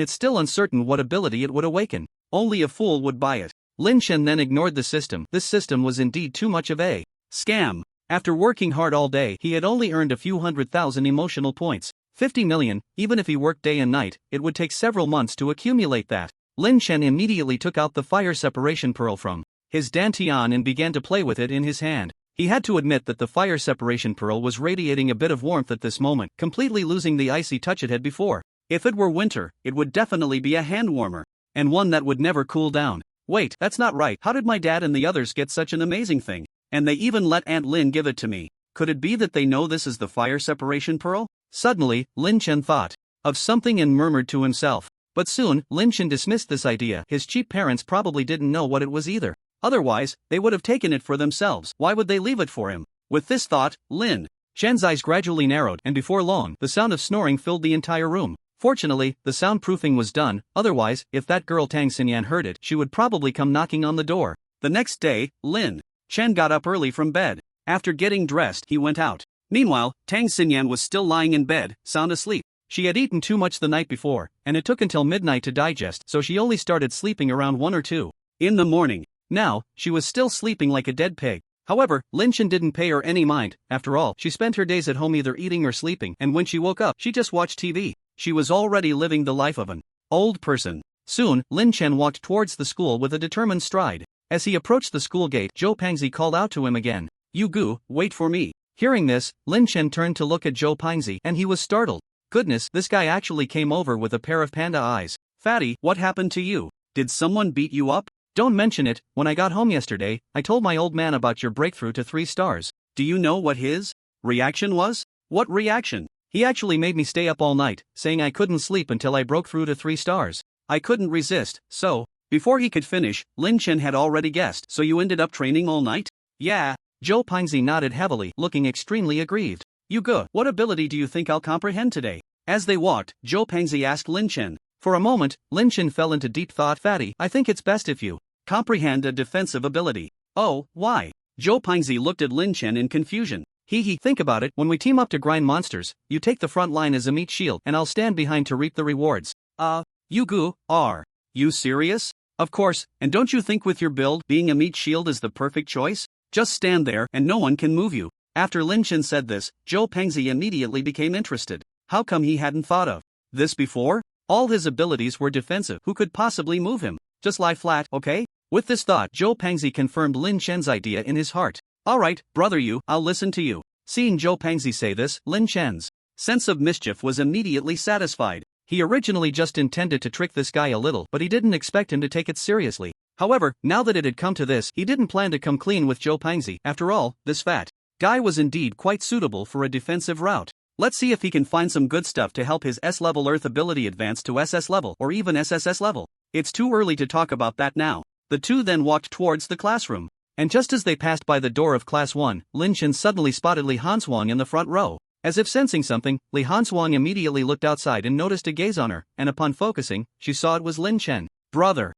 it's still uncertain what ability it would awaken? Only a fool would buy it. Lin Chen then ignored the system. This system was indeed too much of a scam. After working hard all day, he had only earned a few 100,000 emotional points. 50 million, even if he worked day and night, it would take several months to accumulate that. Lin Chen immediately took out the fire separation pearl from his dantian and began to play with it in his hand. He had to admit that the fire separation pearl was radiating a bit of warmth at this moment, completely losing the icy touch it had before. If it were winter, it would definitely be a hand warmer, and one that would never cool down. Wait, that's not right. How did my dad and the others get such an amazing thing? And they even let Aunt Lin give it to me. Could it be that they know this is the fire separation pearl? Suddenly, Lin Chen thought of something and murmured to himself. But soon, Lin Chen dismissed this idea. His cheap parents probably didn't know what it was either. Otherwise, they would have taken it for themselves. Why would they leave it for him? With this thought, Lin Chen's eyes gradually narrowed, and before long, the sound of snoring filled the entire room. Fortunately, the soundproofing was done. Otherwise, if that girl Tang Xinyan heard it, she would probably come knocking on the door. The next day, Lin Chen got up early from bed. After getting dressed, he went out. Meanwhile, Tang Xinyan was still lying in bed, sound asleep. She had eaten too much the night before, and it took until midnight to digest, so she only started sleeping around 1 or 2 in the morning. Now, she was still sleeping like a dead pig. However, Lin Chen didn't pay her any mind. After all, she spent her days at home either eating or sleeping, and when she woke up, she just watched TV. She was already living the life of an old person. Soon, Lin Chen walked towards the school with a determined stride. As he approached the school gate, Zhou Pangzi called out to him again. "You Gu, wait for me." Hearing this, Lin Chen turned to look at Zhou Pangzi, and he was startled. Goodness, this guy actually came over with a pair of panda eyes. "Fatty, what happened to you? Did someone beat you up?" "Don't mention it. When I got home yesterday, I told my old man about your breakthrough to 3 stars. Do you know what his reaction was?" "What reaction?" "He actually made me stay up all night, saying I couldn't sleep until I broke through to 3 stars. I couldn't resist, so..." Before he could finish, Lin Chen had already guessed. "So you ended up training all night?" "Yeah." Zhou Pangzi nodded heavily, looking extremely aggrieved. "You Gu, what ability do you think I'll comprehend today?" As they walked, Zhou Pangzi asked Lin Chen. For a moment, Lin Chen fell into deep thought. "Fatty, I think it's best if you comprehend a defensive ability." "Oh, why?" Zhou Pangzi looked at Lin Chen in confusion. Think about it. When we team up to grind monsters, you take the front line as a meat shield, and I'll stand behind to reap the rewards." You Gu, are you serious?" "Of course, and don't you think with your build, being a meat shield is the perfect choice? Just stand there, and no one can move you." After Lin Chen said this, Zhou Pangzi immediately became interested. How come he hadn't thought of this before? All his abilities were defensive. Who could possibly move him? Just lie flat, okay? With this thought, Zhou Pangzi confirmed Lin Chen's idea in his heart. "Alright, brother you, I'll listen to you." Seeing Zhou Pangzi say this, Lin Chen's sense of mischief was immediately satisfied. He originally just intended to trick this guy a little, but he didn't expect him to take it seriously. However, now that it had come to this, he didn't plan to come clean with Zhou Pangzi. After all, this fat guy was indeed quite suitable for a defensive route. Let's see if he can find some good stuff to help his S-level Earth ability advance to SS level, or even SSS level. It's too early to talk about that now. The two then walked towards the classroom. And just as they passed by the door of Class 1, Lin Chen suddenly spotted Li Hanswang in the front row. As if sensing something, Li Hanswang immediately looked outside and noticed a gaze on her, and upon focusing, she saw it was Lin Chen. "Brother.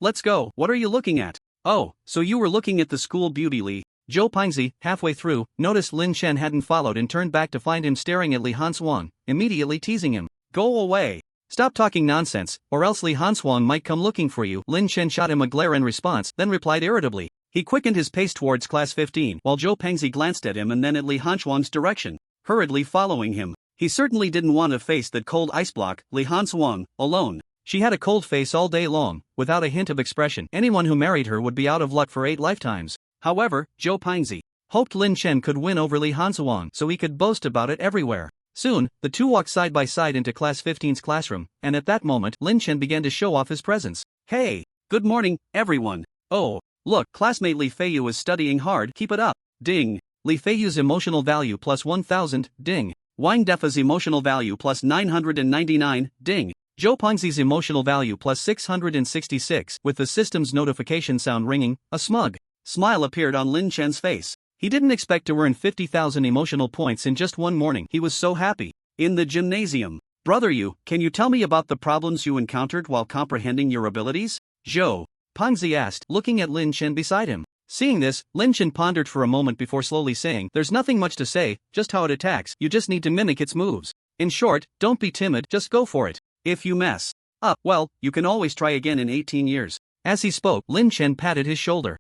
Let's go. What are you looking at?" "Oh, so you were looking at the school beauty, Li." Zhou Pangzi, halfway through, noticed Lin Chen hadn't followed and turned back to find him staring at Li Hanswang, immediately teasing him. "Go away. Stop talking nonsense, or else Li Hanswang might come looking for you." Lin Chen shot him a glare in response, then replied irritably. He quickened his pace towards Class 15 while Zhou Pengzi glanced at him and then at Li Hanxuang's direction, hurriedly following him. He certainly didn't want to face that cold ice block, Li Hanxuang, alone. She had a cold face all day long, without a hint of expression. Anyone who married her would be out of luck for 8 lifetimes. However, Zhou Pengzi hoped Lin Chen could win over Li Hanxuang so he could boast about it everywhere. Soon, the two walked side by side into Class 15's classroom, and at that moment, Lin Chen began to show off his presence. Hey! Good morning, everyone. Oh, look, classmate Li Feiyu is studying hard, keep it up. Ding. Li Feiyu's emotional value plus 1000, ding. Wang Defa's emotional value plus 999, ding. Zhou Pengzi's emotional value plus 666. With the system's notification sound ringing, a smug smile appeared on Lin Chen's face. He didn't expect to earn 50,000 emotional points in just one morning. He was so happy. In the gymnasium. Brother Yu, can you tell me about the problems you encountered while comprehending your abilities? Zhou Pengzi asked, looking at Lin Chen beside him. Seeing this, Lin Chen pondered for a moment before slowly saying, there's nothing much to say, just how it attacks, you just need to mimic its moves. In short, don't be timid, just go for it. If you mess up, well, you can always try again in 18 years. As he spoke, Lin Chen patted his shoulder.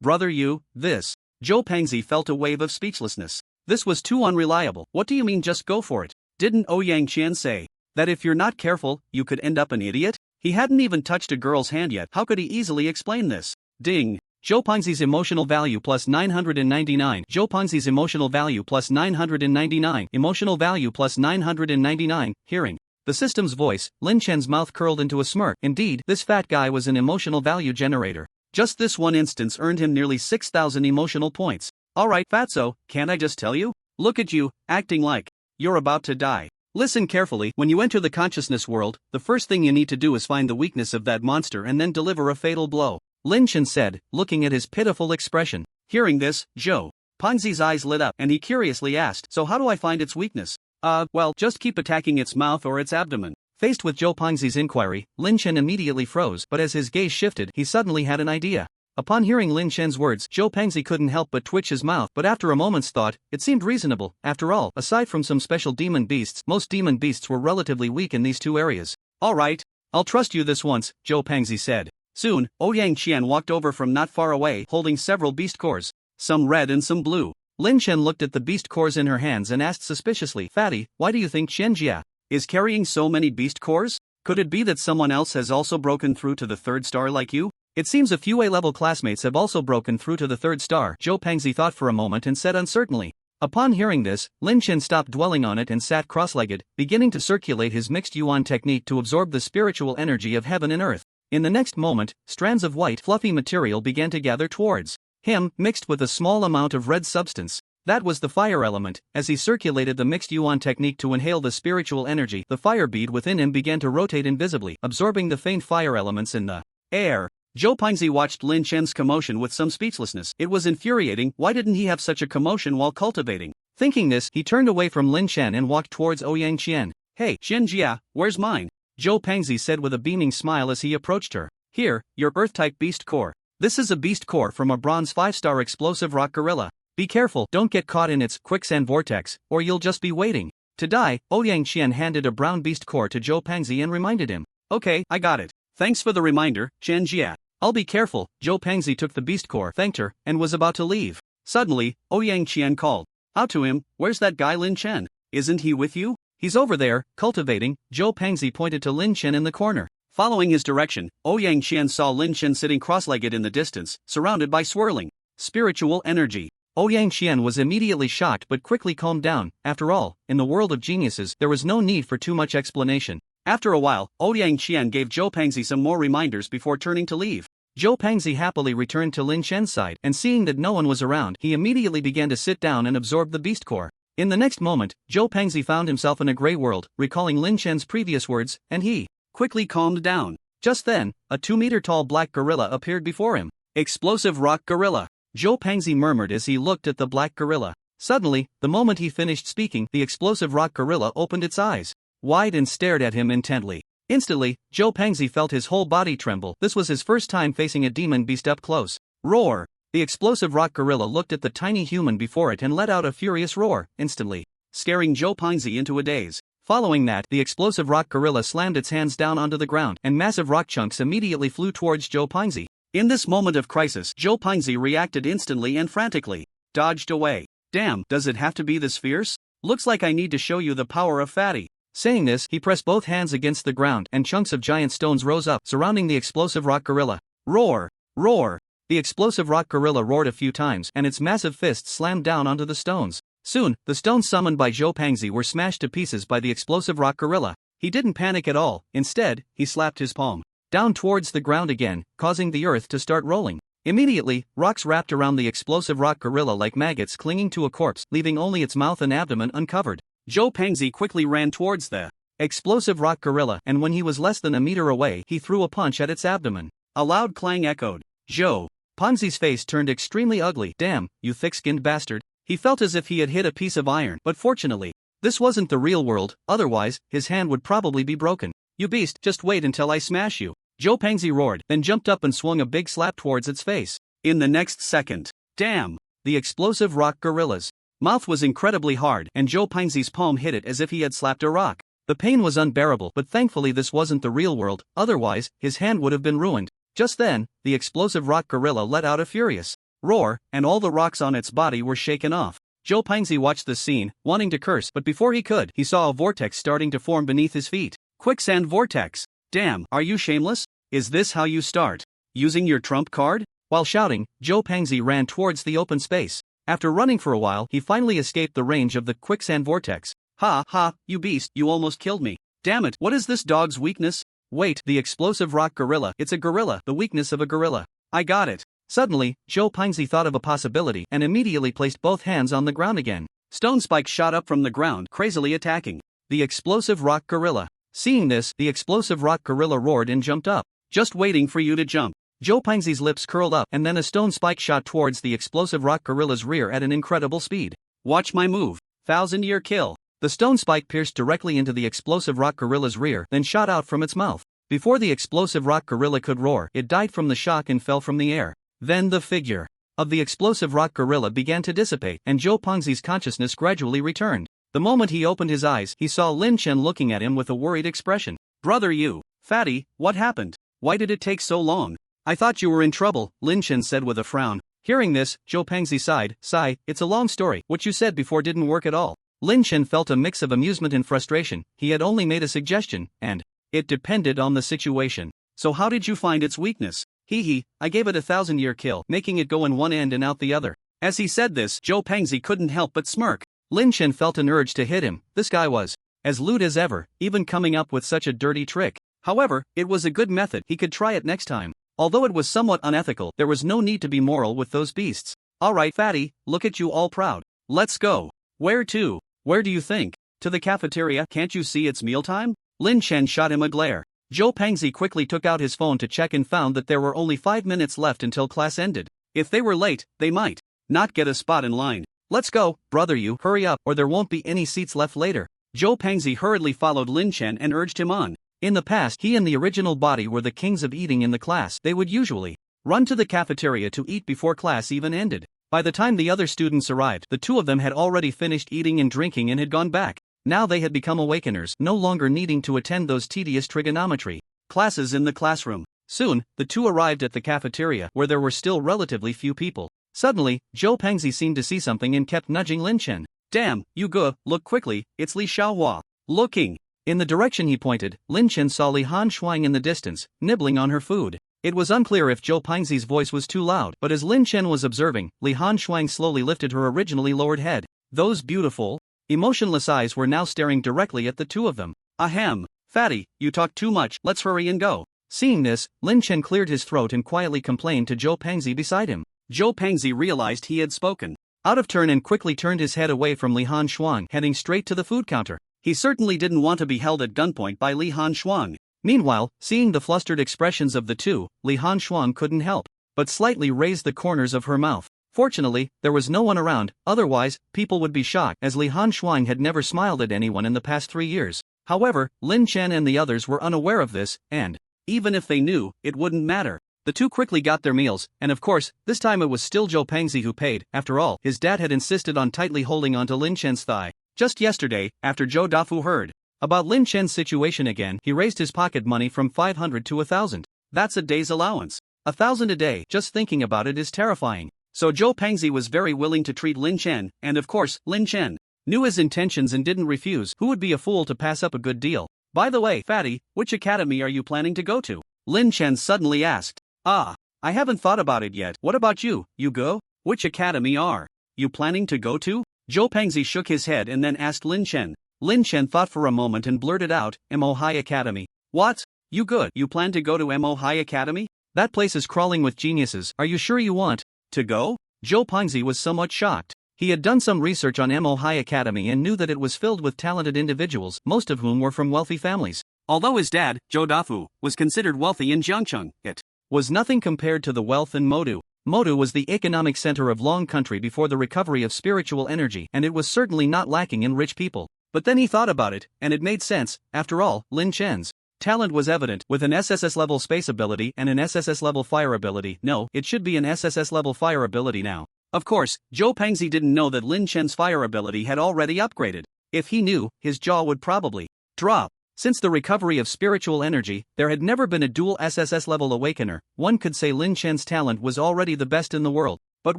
Brother Yu, this. Zhou Pengzi felt a wave of speechlessness. This was too unreliable. What do you mean just go for it? Didn't Ouyang Qian say that if you're not careful, you could end up an idiot? He hadn't even touched a girl's hand yet. How could he easily explain this? Ding. Zhou Pengzi's emotional value plus 999. Zhou Pengzi's emotional value plus 999. Emotional value plus 999. Hearing the system's voice, Lin Chen's mouth curled into a smirk. Indeed, this fat guy was an emotional value generator. Just this one instance earned him nearly 6,000 emotional points. Alright, fatso, can't I just tell you? Look at you, acting like you're about to die. Listen carefully, when you enter the consciousness world, the first thing you need to do is find the weakness of that monster and then deliver a fatal blow. Lin Chen said, looking at his pitiful expression. Hearing this, Zhou Pengzi's eyes lit up and he curiously asked, so how do I find its weakness? Well, just keep attacking its mouth or its abdomen. Faced with Zhou Pengzi's inquiry, Lin Chen immediately froze, but as his gaze shifted, he suddenly had an idea. Upon hearing Lin Chen's words, Zhou Pengzi couldn't help but twitch his mouth, but after a moment's thought, it seemed reasonable. After all, aside from some special demon beasts, most demon beasts were relatively weak in these two areas. Alright, I'll trust you this once, Zhou Pengzi said. Soon, Ouyang Qian walked over from not far away, holding several beast cores, some red and some blue. Lin Chen looked at the beast cores in her hands and asked suspiciously, Fatty, why do you think Qianjia is carrying so many beast cores? Could it be that someone else has also broken through to the 3rd star like you? It seems a few A-level classmates have also broken through to the 3rd star. Zhou Pengzi thought for a moment and said uncertainly. Upon hearing this, Lin Chen stopped dwelling on it and sat cross-legged, beginning to circulate his mixed yuan technique to absorb the spiritual energy of heaven and earth. In the next moment, strands of white, fluffy material began to gather towards him, mixed with a small amount of red substance. That was the fire element. As he circulated the mixed yuan technique to inhale the spiritual energy, the fire bead within him began to rotate invisibly, absorbing the faint fire elements in the air. Zhou Pengzi watched Lin Chen's commotion with some speechlessness. It was infuriating. Why didn't he have such a commotion while cultivating? Thinking this, he turned away from Lin Chen and walked towards Ouyang Qian. Hey, Qianjia, where's mine? Zhou Pengzi said with a beaming smile as he approached her. Here, your Earth-type beast core. This is a beast core from a bronze 5-star explosive rock gorilla. Be careful, don't get caught in its quicksand vortex, or you'll just be waiting to die. Ouyang Qian handed a brown beast core to Zhou Pengzi and reminded him. Okay, I got it. Thanks for the reminder, Qianjia. I'll be careful. Zhou Pengzi took the beast core, thanked her, and was about to leave. Suddenly, Ouyang Qian called out to him, where's that guy Lin Chen? Isn't he with you? He's over there, cultivating. Zhou Pengzi pointed to Lin Chen in the corner. Following his direction, Ouyang Qian saw Lin Chen sitting cross-legged in the distance, surrounded by swirling spiritual energy. Ouyang Qian was immediately shocked but quickly calmed down. After all, in the world of geniuses, there was no need for too much explanation. After a while, Ouyang Qian gave Zhou Pengzi some more reminders before turning to leave. Zhou Pengzi happily returned to Lin Chen's side, and seeing that no one was around, he immediately began to sit down and absorb the beast core. In the next moment, Zhou Pengzi found himself in a gray world, recalling Lin Chen's previous words, and he quickly calmed down. Just then, a 2-meter-tall black gorilla appeared before him. Explosive rock gorilla, Zhou Pengzi murmured as he looked at the black gorilla. Suddenly, the moment he finished speaking, the explosive rock gorilla opened its eyes wide and stared at him intently. Instantly, Zhou Pengzi felt his whole body tremble. This was his first time facing a demon beast up close. Roar! The explosive rock gorilla looked at the tiny human before it and let out a furious roar, instantly scaring Zhou Pengzi into a daze. Following that, the explosive rock gorilla slammed its hands down onto the ground, and massive rock chunks immediately flew towards Zhou Pengzi. In this moment of crisis, Zhou Pingzi reacted instantly and frantically. Dodged away. Damn, does it have to be this fierce? Looks like I need to show you the power of Fatty. Saying this, he pressed both hands against the ground and chunks of giant stones rose up, surrounding the explosive rock gorilla. Roar! Roar! The explosive rock gorilla roared a few times and its massive fists slammed down onto the stones. Soon, the stones summoned by Zhou Pingzi were smashed to pieces by the explosive rock gorilla. He didn't panic at all. Instead, he slapped his palm down towards the ground again, causing the earth to start rolling. Immediately, rocks wrapped around the explosive rock gorilla like maggots clinging to a corpse, leaving only its mouth and abdomen uncovered. Zhou Pingzi quickly ran towards the explosive rock gorilla, and when he was less than a meter away, he threw a punch at its abdomen. A loud clang echoed. Zhou Pingzi's face turned extremely ugly. Damn, you thick-skinned bastard. He felt as if he had hit a piece of iron, but fortunately, this wasn't the real world, otherwise, his hand would probably be broken. You beast, just wait until I smash you. Zhou Pingzi roared, then jumped up and swung a big slap towards its face. In the next second, damn! The explosive rock gorilla's mouth was incredibly hard, and Zhou Pingzi's palm hit it as if he had slapped a rock. The pain was unbearable, but thankfully this wasn't the real world, otherwise, his hand would have been ruined. Just then, the explosive rock gorilla let out a furious roar, and all the rocks on its body were shaken off. Zhou Pingzi watched the scene, wanting to curse, but before he could, he saw a vortex starting to form beneath his feet. Quicksand vortex. Damn, are you shameless? Is this how you start? Using your trump card? While shouting, Zhou Pingzi ran towards the open space. After running for a while, he finally escaped the range of the quicksand vortex. Ha ha, you beast, you almost killed me. Damn it, what is this dog's weakness? Wait, the explosive rock gorilla. It's a gorilla, the weakness of a gorilla. I got it. Suddenly, Zhou Pingzi thought of a possibility and immediately placed both hands on the ground again. Stone spikes shot up from the ground, crazily attacking the explosive rock gorilla. Seeing this, the explosive rock gorilla roared and jumped up. Just waiting for you to jump. Zhou Pingzi's lips curled up, and then a stone spike shot towards the explosive rock gorilla's rear at an incredible speed. Watch my move. 1,000-year kill. The stone spike pierced directly into the explosive rock gorilla's rear, then shot out from its mouth. Before the explosive rock gorilla could roar, it died from the shock and fell from the air. Then the figure of the explosive rock gorilla began to dissipate, and Zhou Pingzi's consciousness gradually returned. The moment he opened his eyes, he saw Lynch looking at him with a worried expression. Brother you, fatty, what happened? Why did it take so long? I thought you were in trouble, Lynch said with a frown. Hearing this, Zhou Pingzi sighed. Sigh, it's a long story. What you said before didn't work at all. Lynch felt a mix of amusement and frustration. He had only made a suggestion, and it depended on the situation. So how did you find its weakness? Hee, I gave it 1,000-year kill, making it go in one end and out the other. As he said this, Zhou Pingzi couldn't help but smirk. Lynch felt an urge to hit him. This guy was as lewd as ever, even coming up with such a dirty trick. However, it was a good method. He could try it next time. Although it was somewhat unethical, there was no need to be moral with those beasts. Alright fatty, look at you all proud. Let's go. Where to? Where do you think? To the cafeteria. Can't you see it's mealtime? Lin Chen shot him a glare. Zhou Pingzi quickly took out his phone to check and found that there were only 5 minutes left until class ended. If they were late, they might not get a spot in line. Let's go, brother you, hurry up or there won't be any seats left later. Zhou Pingzi hurriedly followed Lin Chen and urged him on. In the past, he and the original body were the kings of eating in the class. They would usually run to the cafeteria to eat before class even ended. By the time the other students arrived, the two of them had already finished eating and drinking and had gone back. Now they had become awakeners, no longer needing to attend those tedious trigonometry classes in the classroom. Soon, the two arrived at the cafeteria, where there were still relatively few people. Suddenly, Zhou Pingzi seemed to see something and kept nudging Lin Chen. Damn, you go, look quickly, it's Li Xiaohua. Looking. In the direction he pointed, Lin Chen saw Li Han Shuang in the distance, nibbling on her food. It was unclear if Zhou Pingzi's voice was too loud, but as Lin Chen was observing, Li Han Shuang slowly lifted her originally lowered head. Those beautiful, emotionless eyes were now staring directly at the two of them. Ahem, fatty, you talk too much, let's hurry and go. Seeing this, Lin Chen cleared his throat and quietly complained to Zhou Pingzi beside him. Zhou Pingzi realized he had spoken out of turn and quickly turned his head away from Li Han Shuang, heading straight to the food counter. He certainly didn't want to be held at gunpoint by Li Han Shuang. Meanwhile, seeing the flustered expressions of the two, Li Han Shuang couldn't help but slightly raise the corners of her mouth. Fortunately, there was no one around, otherwise, people would be shocked as Li Han Shuang had never smiled at anyone in the past 3 years. However, Lin Chen and the others were unaware of this, and even if they knew, it wouldn't matter. The two quickly got their meals, and of course, this time it was still Zhou Pingzi who paid. After all, his dad had insisted on tightly holding onto Lin Chen's thigh. Just yesterday, after Zhou Dafu heard about Lin Chen's situation again, he raised his pocket money from 500 to 1,000. That's a day's allowance. 1,000 a day, just thinking about it is terrifying. So Zhou Pengzi was very willing to treat Lin Chen, and of course, Lin Chen knew his intentions and didn't refuse. Who would be a fool to pass up a good deal? By the way, fatty, which academy are you planning to go to? Lin Chen suddenly asked. I haven't thought about it yet. What about you? You go? Which academy are you planning to go to? Zhou Pengzi shook his head and then asked Lin Chen. Lin Chen thought for a moment and blurted out, Mo High Academy. What? You good? You plan to go to Mo High Academy? That place is crawling with geniuses. Are you sure you want to go? Zhou Pengzi was somewhat shocked. He had done some research on Mo High Academy and knew that it was filled with talented individuals, most of whom were from wealthy families. Although his dad, Zhou Dafu, was considered wealthy in Jiangcheng, it was nothing compared to the wealth in Modu. Modu was the economic center of Long Country before the recovery of spiritual energy, and it was certainly not lacking in rich people. But then he thought about it, and it made sense. After all, Lin Chen's talent was evident, with an SSS-level space ability and an SSS-level fire ability. No, it should be an SSS-level fire ability now. Of course, Zhou Pengzi didn't know that Lin Chen's fire ability had already upgraded. If he knew, his jaw would probably drop. Since the recovery of spiritual energy, there had never been a dual SSS-level awakener. One could say Lin Chen's talent was already the best in the world. But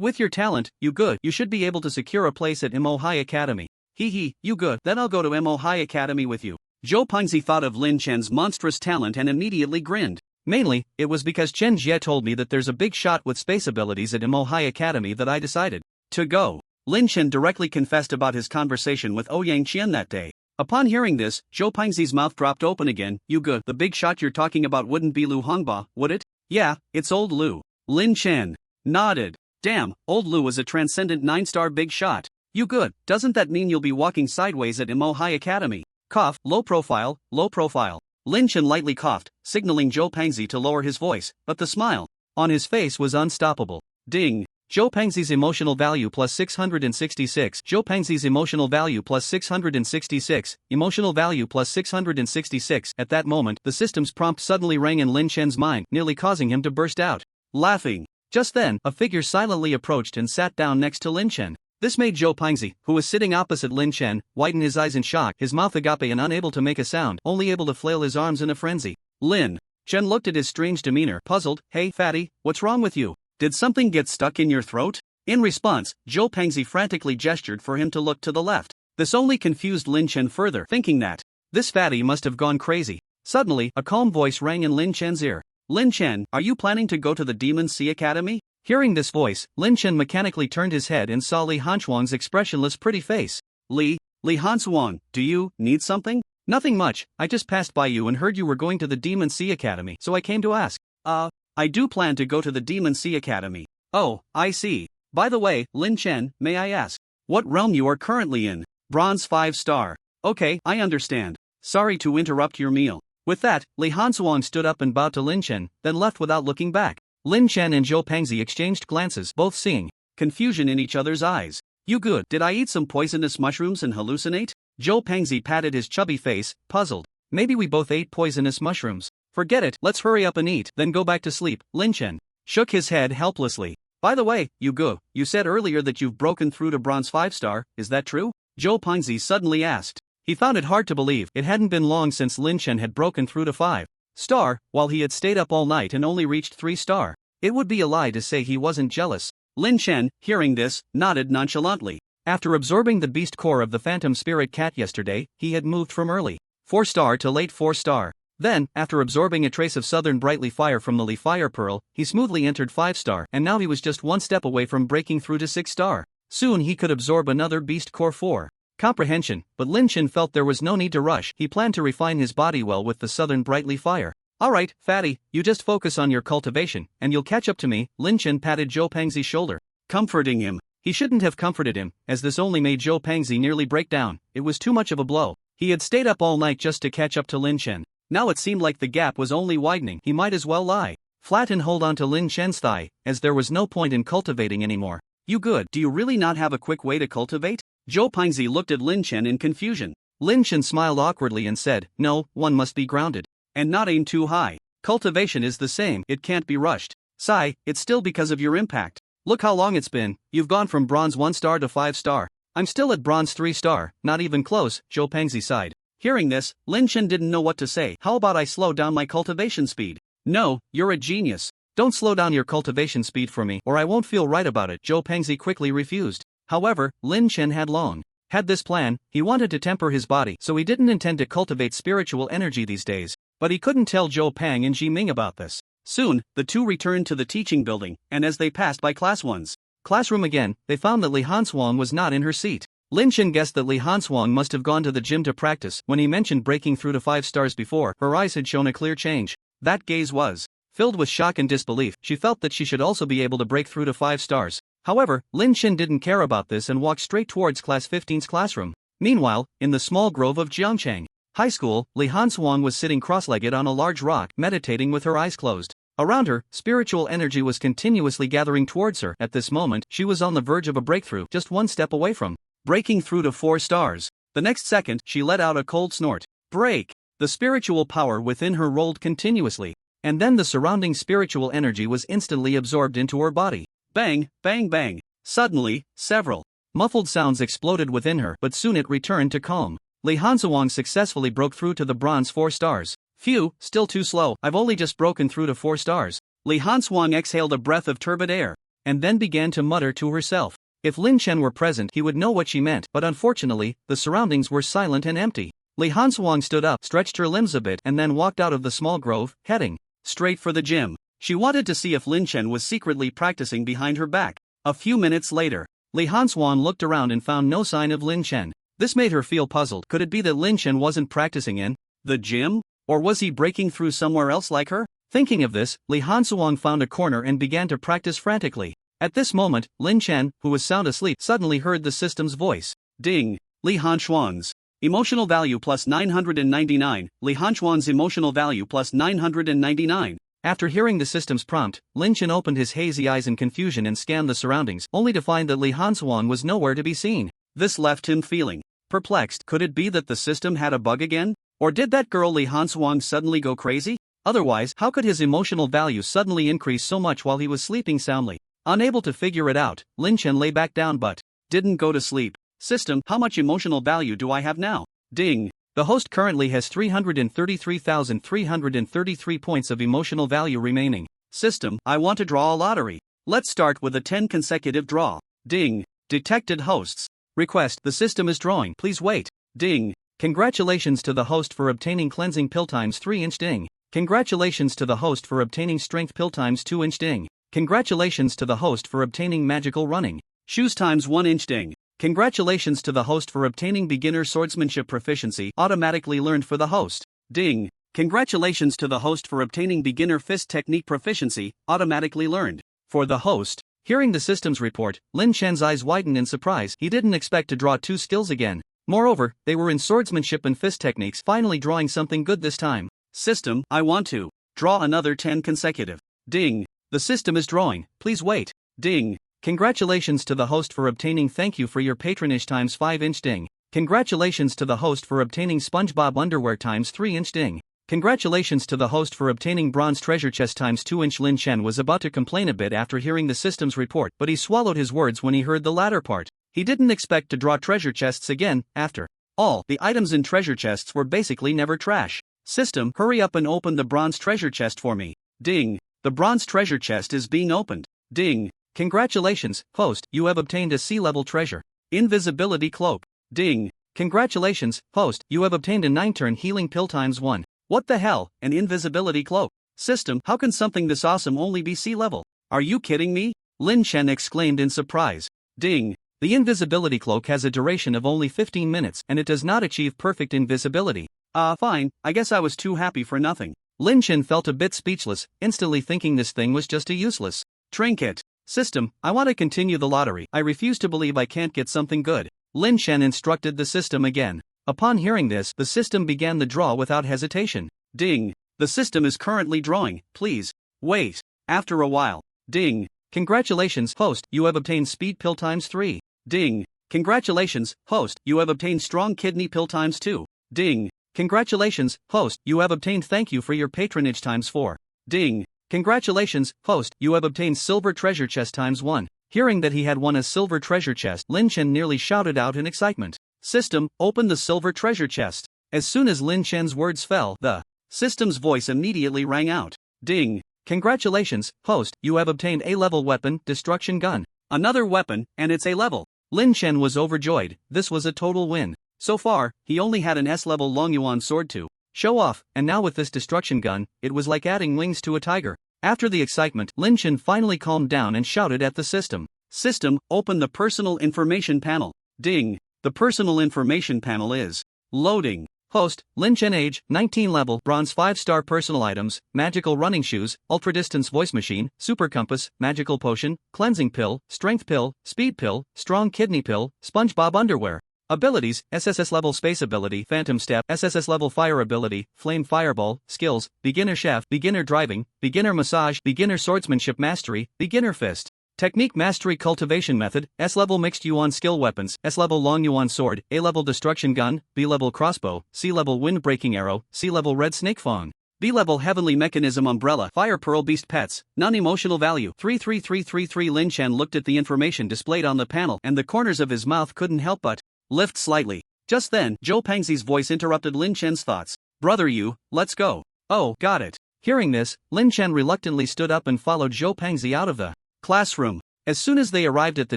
with your talent, you should be able to secure a place at Mo High Academy. You good, then I'll go to Mo High Academy with you. Zhou Pengzi thought of Lin Chen's monstrous talent and immediately grinned. Mainly, it was because Chen Jie told me that there's a big shot with space abilities at Mo High Academy that I decided to go. Lin Chen directly confessed about his conversation with Ouyang Qian that day. Upon hearing this, Zhou Pengzi's mouth dropped open again. You good, the big shot you're talking about wouldn't be Lu Hongba, would it? Yeah, it's old Lu. Lin Chen nodded. Damn, old Lu was a transcendent 9-star big shot. You good, doesn't that mean you'll be walking sideways at Mo High Academy? Cough, low profile, low profile. Lin Chen lightly coughed, signaling Zhou Pengzi to lower his voice, but the smile on his face was unstoppable. Ding. Zhou Pengzi's emotional value plus 666. Zhou Pengzi's emotional value plus 666. Emotional value plus 666. At that moment, the system's prompt suddenly rang in Lin Chen's mind, nearly causing him to burst out laughing. Just then, a figure silently approached and sat down next to Lin Chen. This made Zhou Pengzi, who was sitting opposite Lin Chen, widen his eyes in shock, his mouth agape and unable to make a sound, only able to flail his arms in a frenzy. Lin Chen looked at his strange demeanor, puzzled. Hey, fatty, what's wrong with you? Did something get stuck in your throat? In response, Zhou Pengzi frantically gestured for him to look to the left. This only confused Lin Chen further, thinking that this fatty must have gone crazy. Suddenly, a calm voice rang in Lin Chen's ear. Lin Chen, are you planning to go to the Demon Sea Academy? Hearing this voice, Lin Chen mechanically turned his head and saw Li Hanchuang's expressionless pretty face. Li Hanchuang, do you need something? Nothing much, I just passed by you and heard you were going to the Demon Sea Academy, so I came to ask. I do plan to go to the Demon Sea Academy. Oh, I see. By the way, Lin Chen, may I ask what realm you are currently in? Bronze 5-star. Okay, I understand. Sorry to interrupt your meal. With that, Li Hanchuang stood up and bowed to Lin Chen, then left without looking back. Lin Chen and Zhou Pengzi exchanged glances, both seeing confusion in each other's eyes. You good, did I eat some poisonous mushrooms and hallucinate? Zhou Pengzi patted his chubby face, puzzled. Maybe we both ate poisonous mushrooms. Forget it, let's hurry up and eat, then go back to sleep. Lin Chen shook his head helplessly. By the way, you said earlier that you've broken through to Bronze 5-star, is that true? Zhou Pengzi suddenly asked. He found it hard to believe it hadn't been long since Lin Chen had broken through to 5-star, while he had stayed up all night and only reached 3-star. It would be a lie to say he wasn't jealous. Lin Chen, hearing this, nodded nonchalantly. After absorbing the beast core of the Phantom Spirit Cat yesterday, he had moved from early 4-star to late 4-star. Then, after absorbing a trace of Southern Brightly Fire from the Li Fire Pearl, he smoothly entered 5-star, and now he was just one step away from breaking through to 6-star. Soon he could absorb another Beast Core 4. Comprehension, but Lin Chen felt there was no need to rush. He planned to refine his body well with the Southern Brightly Fire. Alright, fatty, you just focus on your cultivation, and you'll catch up to me. Lin Chen patted Zhou Pengzi's shoulder, comforting him. He shouldn't have comforted him, as this only made Zhou Pengzi nearly break down. It was too much of a blow. He had stayed up all night just to catch up to Lin Chen. Now it seemed like the gap was only widening. He might as well lie flat and hold on to Lin Chen's thigh, as there was no point in cultivating anymore. You good, do you really not have a quick way to cultivate? Zhou Pengzi looked at Lin Chen in confusion. Lin Chen smiled awkwardly and said, no, one must be grounded. And not aim too high. Cultivation is the same, it can't be rushed. Sigh, it's still because of your impact. Look how long it's been, you've gone from Bronze 1-star to 5-star. I'm still at Bronze 3-star, not even close, Zhou Pengzi sighed. Hearing this, Lin Chen didn't know what to say. How about I slow down my cultivation speed? No, you're a genius. Don't slow down your cultivation speed for me or I won't feel right about it, Zhou Pengzi quickly refused. However, Lin Chen had this plan. He wanted to temper his body, so he didn't intend to cultivate spiritual energy these days. But he couldn't tell Zhou Peng and Ji Ming about this. Soon, the two returned to the teaching building, and as they passed by Class 1's classroom again, they found that Li Hanshuang was not in her seat. Lin Chen guessed that Li Hanshuang must have gone to the gym to practice. When he mentioned breaking through to 5 stars before, her eyes had shown a clear change. That gaze was filled with shock and disbelief. She felt that she should also be able to break through to 5 stars. However, Lin Chen didn't care about this and walked straight towards Class 15's classroom. Meanwhile, in the small grove of Jiangcheng High School, Li Hanshuang was sitting cross-legged on a large rock, meditating with her eyes closed. Around her, spiritual energy was continuously gathering towards her. At this moment, she was on the verge of a breakthrough, just one step away from breaking through to 4 stars. The next second, she let out a cold snort. Break! The spiritual power within her rolled continuously, and then the surrounding spiritual energy was instantly absorbed into her body. Bang, bang, bang. Suddenly, several muffled sounds exploded within her, but soon it returned to calm. Li Hanshuang successfully broke through to the bronze 4 stars. Phew, still too slow. I've only just broken through to 4 stars. Li Hanshuang exhaled a breath of turbid air, and then began to mutter to herself. If Lin Chen were present, he would know what she meant, but unfortunately, the surroundings were silent and empty. Li Hanshuang stood up, stretched her limbs a bit, and then walked out of the small grove, heading straight for the gym. She wanted to see if Lin Chen was secretly practicing behind her back. A few minutes later, Li Hanshuang looked around and found no sign of Lin Chen. This made her feel puzzled. Could it be that Lin Chen wasn't practicing in the gym? Or was he breaking through somewhere else like her? Thinking of this, Li Hanshuang found a corner and began to practice frantically. At this moment, Lin Chen, who was sound asleep, suddenly heard the system's voice. Ding! Li Hanshuang's emotional value plus 999. Li Hanshuang's emotional value plus 999. After hearing the system's prompt, Lin Chen opened his hazy eyes in confusion and scanned the surroundings, only to find that Li Hanshuang was nowhere to be seen. This left him feeling perplexed. Could it be that the system had a bug again? Or did that girl Li Hanshuang suddenly go crazy? Otherwise, how could his emotional value suddenly increase so much while he was sleeping soundly? Unable to figure it out, Lin Chen lay back down but didn't go to sleep. System, how much emotional value do I have now? Ding! The host currently has 333,333 points of emotional value remaining. System, I want to draw a lottery. Let's start with a 10 consecutive draw. Ding! Detected hosts. Request, the system is drawing, please wait. Ding! Congratulations to the host for obtaining cleansing pill times 3-inch ding. Congratulations to the host for obtaining strength pill times 2-inch ding. Congratulations to the host for obtaining magical running shoes times 1-inch ding. Congratulations to the host for obtaining beginner swordsmanship proficiency automatically learned for the host. Ding! Congratulations to the host for obtaining beginner fist technique proficiency automatically learned for the host. Hearing the system's report, Lin Chen's eyes widened in surprise. He didn't expect to draw 2 skills again. Moreover, they were in swordsmanship and fist techniques, finally drawing something good this time. System, I want to draw another 10 consecutive. Ding! The system is drawing, please wait. Ding! Congratulations to the host for obtaining thank you for your patronage times 5-inch ding. Congratulations to the host for obtaining SpongeBob underwear times 3-inch ding. Congratulations to the host for obtaining bronze treasure chest times 2-inch. Lin Chen was about to complain a bit after hearing the system's report, but he swallowed his words when he heard the latter part. He didn't expect to draw treasure chests again. After all, the items in treasure chests were basically never trash. System, hurry up and open the bronze treasure chest for me. Ding! The bronze treasure chest is being opened. Ding! Congratulations, host, you have obtained a sea-level treasure invisibility cloak. Ding! Congratulations, host, you have obtained a 9-turn healing pill times 1. What the hell, an invisibility cloak? System, how can something this awesome only be sea level? Are you kidding me? Lin Chen exclaimed in surprise. Ding! The invisibility cloak has a duration of only 15 minutes and it does not achieve perfect invisibility. Fine, I guess I was too happy for nothing. Lin Chen felt a bit speechless, instantly thinking this thing was just a useless trinket. System, I want to continue the lottery. I refuse to believe I can't get something good. Lin Chen instructed the system again. Upon hearing this, the system began the draw without hesitation. Ding! The system is currently drawing, please wait. After a while. Ding! Congratulations, host, you have obtained speed pill times 3. Ding! Congratulations, host, you have obtained strong kidney pill times 2. Ding! Congratulations, host, you have obtained thank you for your patronage times 4. Ding! Congratulations, host, you have obtained silver treasure chest times 1. Hearing that he had won a silver treasure chest, Lin Chen nearly shouted out in excitement. System, open the silver treasure chest. As soon as Lin Chen's words fell, the system's voice immediately rang out. Ding! Congratulations, host, you have obtained A-level weapon, destruction gun. Another weapon, and it's A-level. Lin Chen was overjoyed, this was a total win. So far, he only had an S-level Longyuan sword to show off, and now with this destruction gun, it was like adding wings to a tiger. After the excitement, Lin Chen finally calmed down and shouted at the system. System, open the personal information panel. Ding. The personal information panel is loading. Host, Lin Chen age, 19 level, bronze 5-star personal items, magical running shoes, ultra-distance voice machine, super compass, magical potion, cleansing pill, strength pill, speed pill, strong kidney pill, SpongeBob underwear. Abilities, SSS level space ability, phantom step, SSS level fire ability, flame fireball, skills, beginner chef, beginner driving, beginner massage, beginner swordsmanship mastery, beginner fist. Technique mastery cultivation method, S-level mixed yuan skill weapons, S-level long yuan sword, A-level destruction gun, B-level crossbow, C-level wind breaking arrow, C-level red snake fang. B-level heavenly mechanism umbrella, fire pearl beast pets, non-emotional value. 33333. Lin Chen looked at the information displayed on the panel and the corners of his mouth couldn't help but lift slightly. Just then, Zhou Pengzi's voice interrupted Lin Chen's thoughts. Brother you, let's go. Oh, got it. Hearing this, Lin Chen reluctantly stood up and followed Zhou Pengzi out of the classroom. As soon as they arrived at the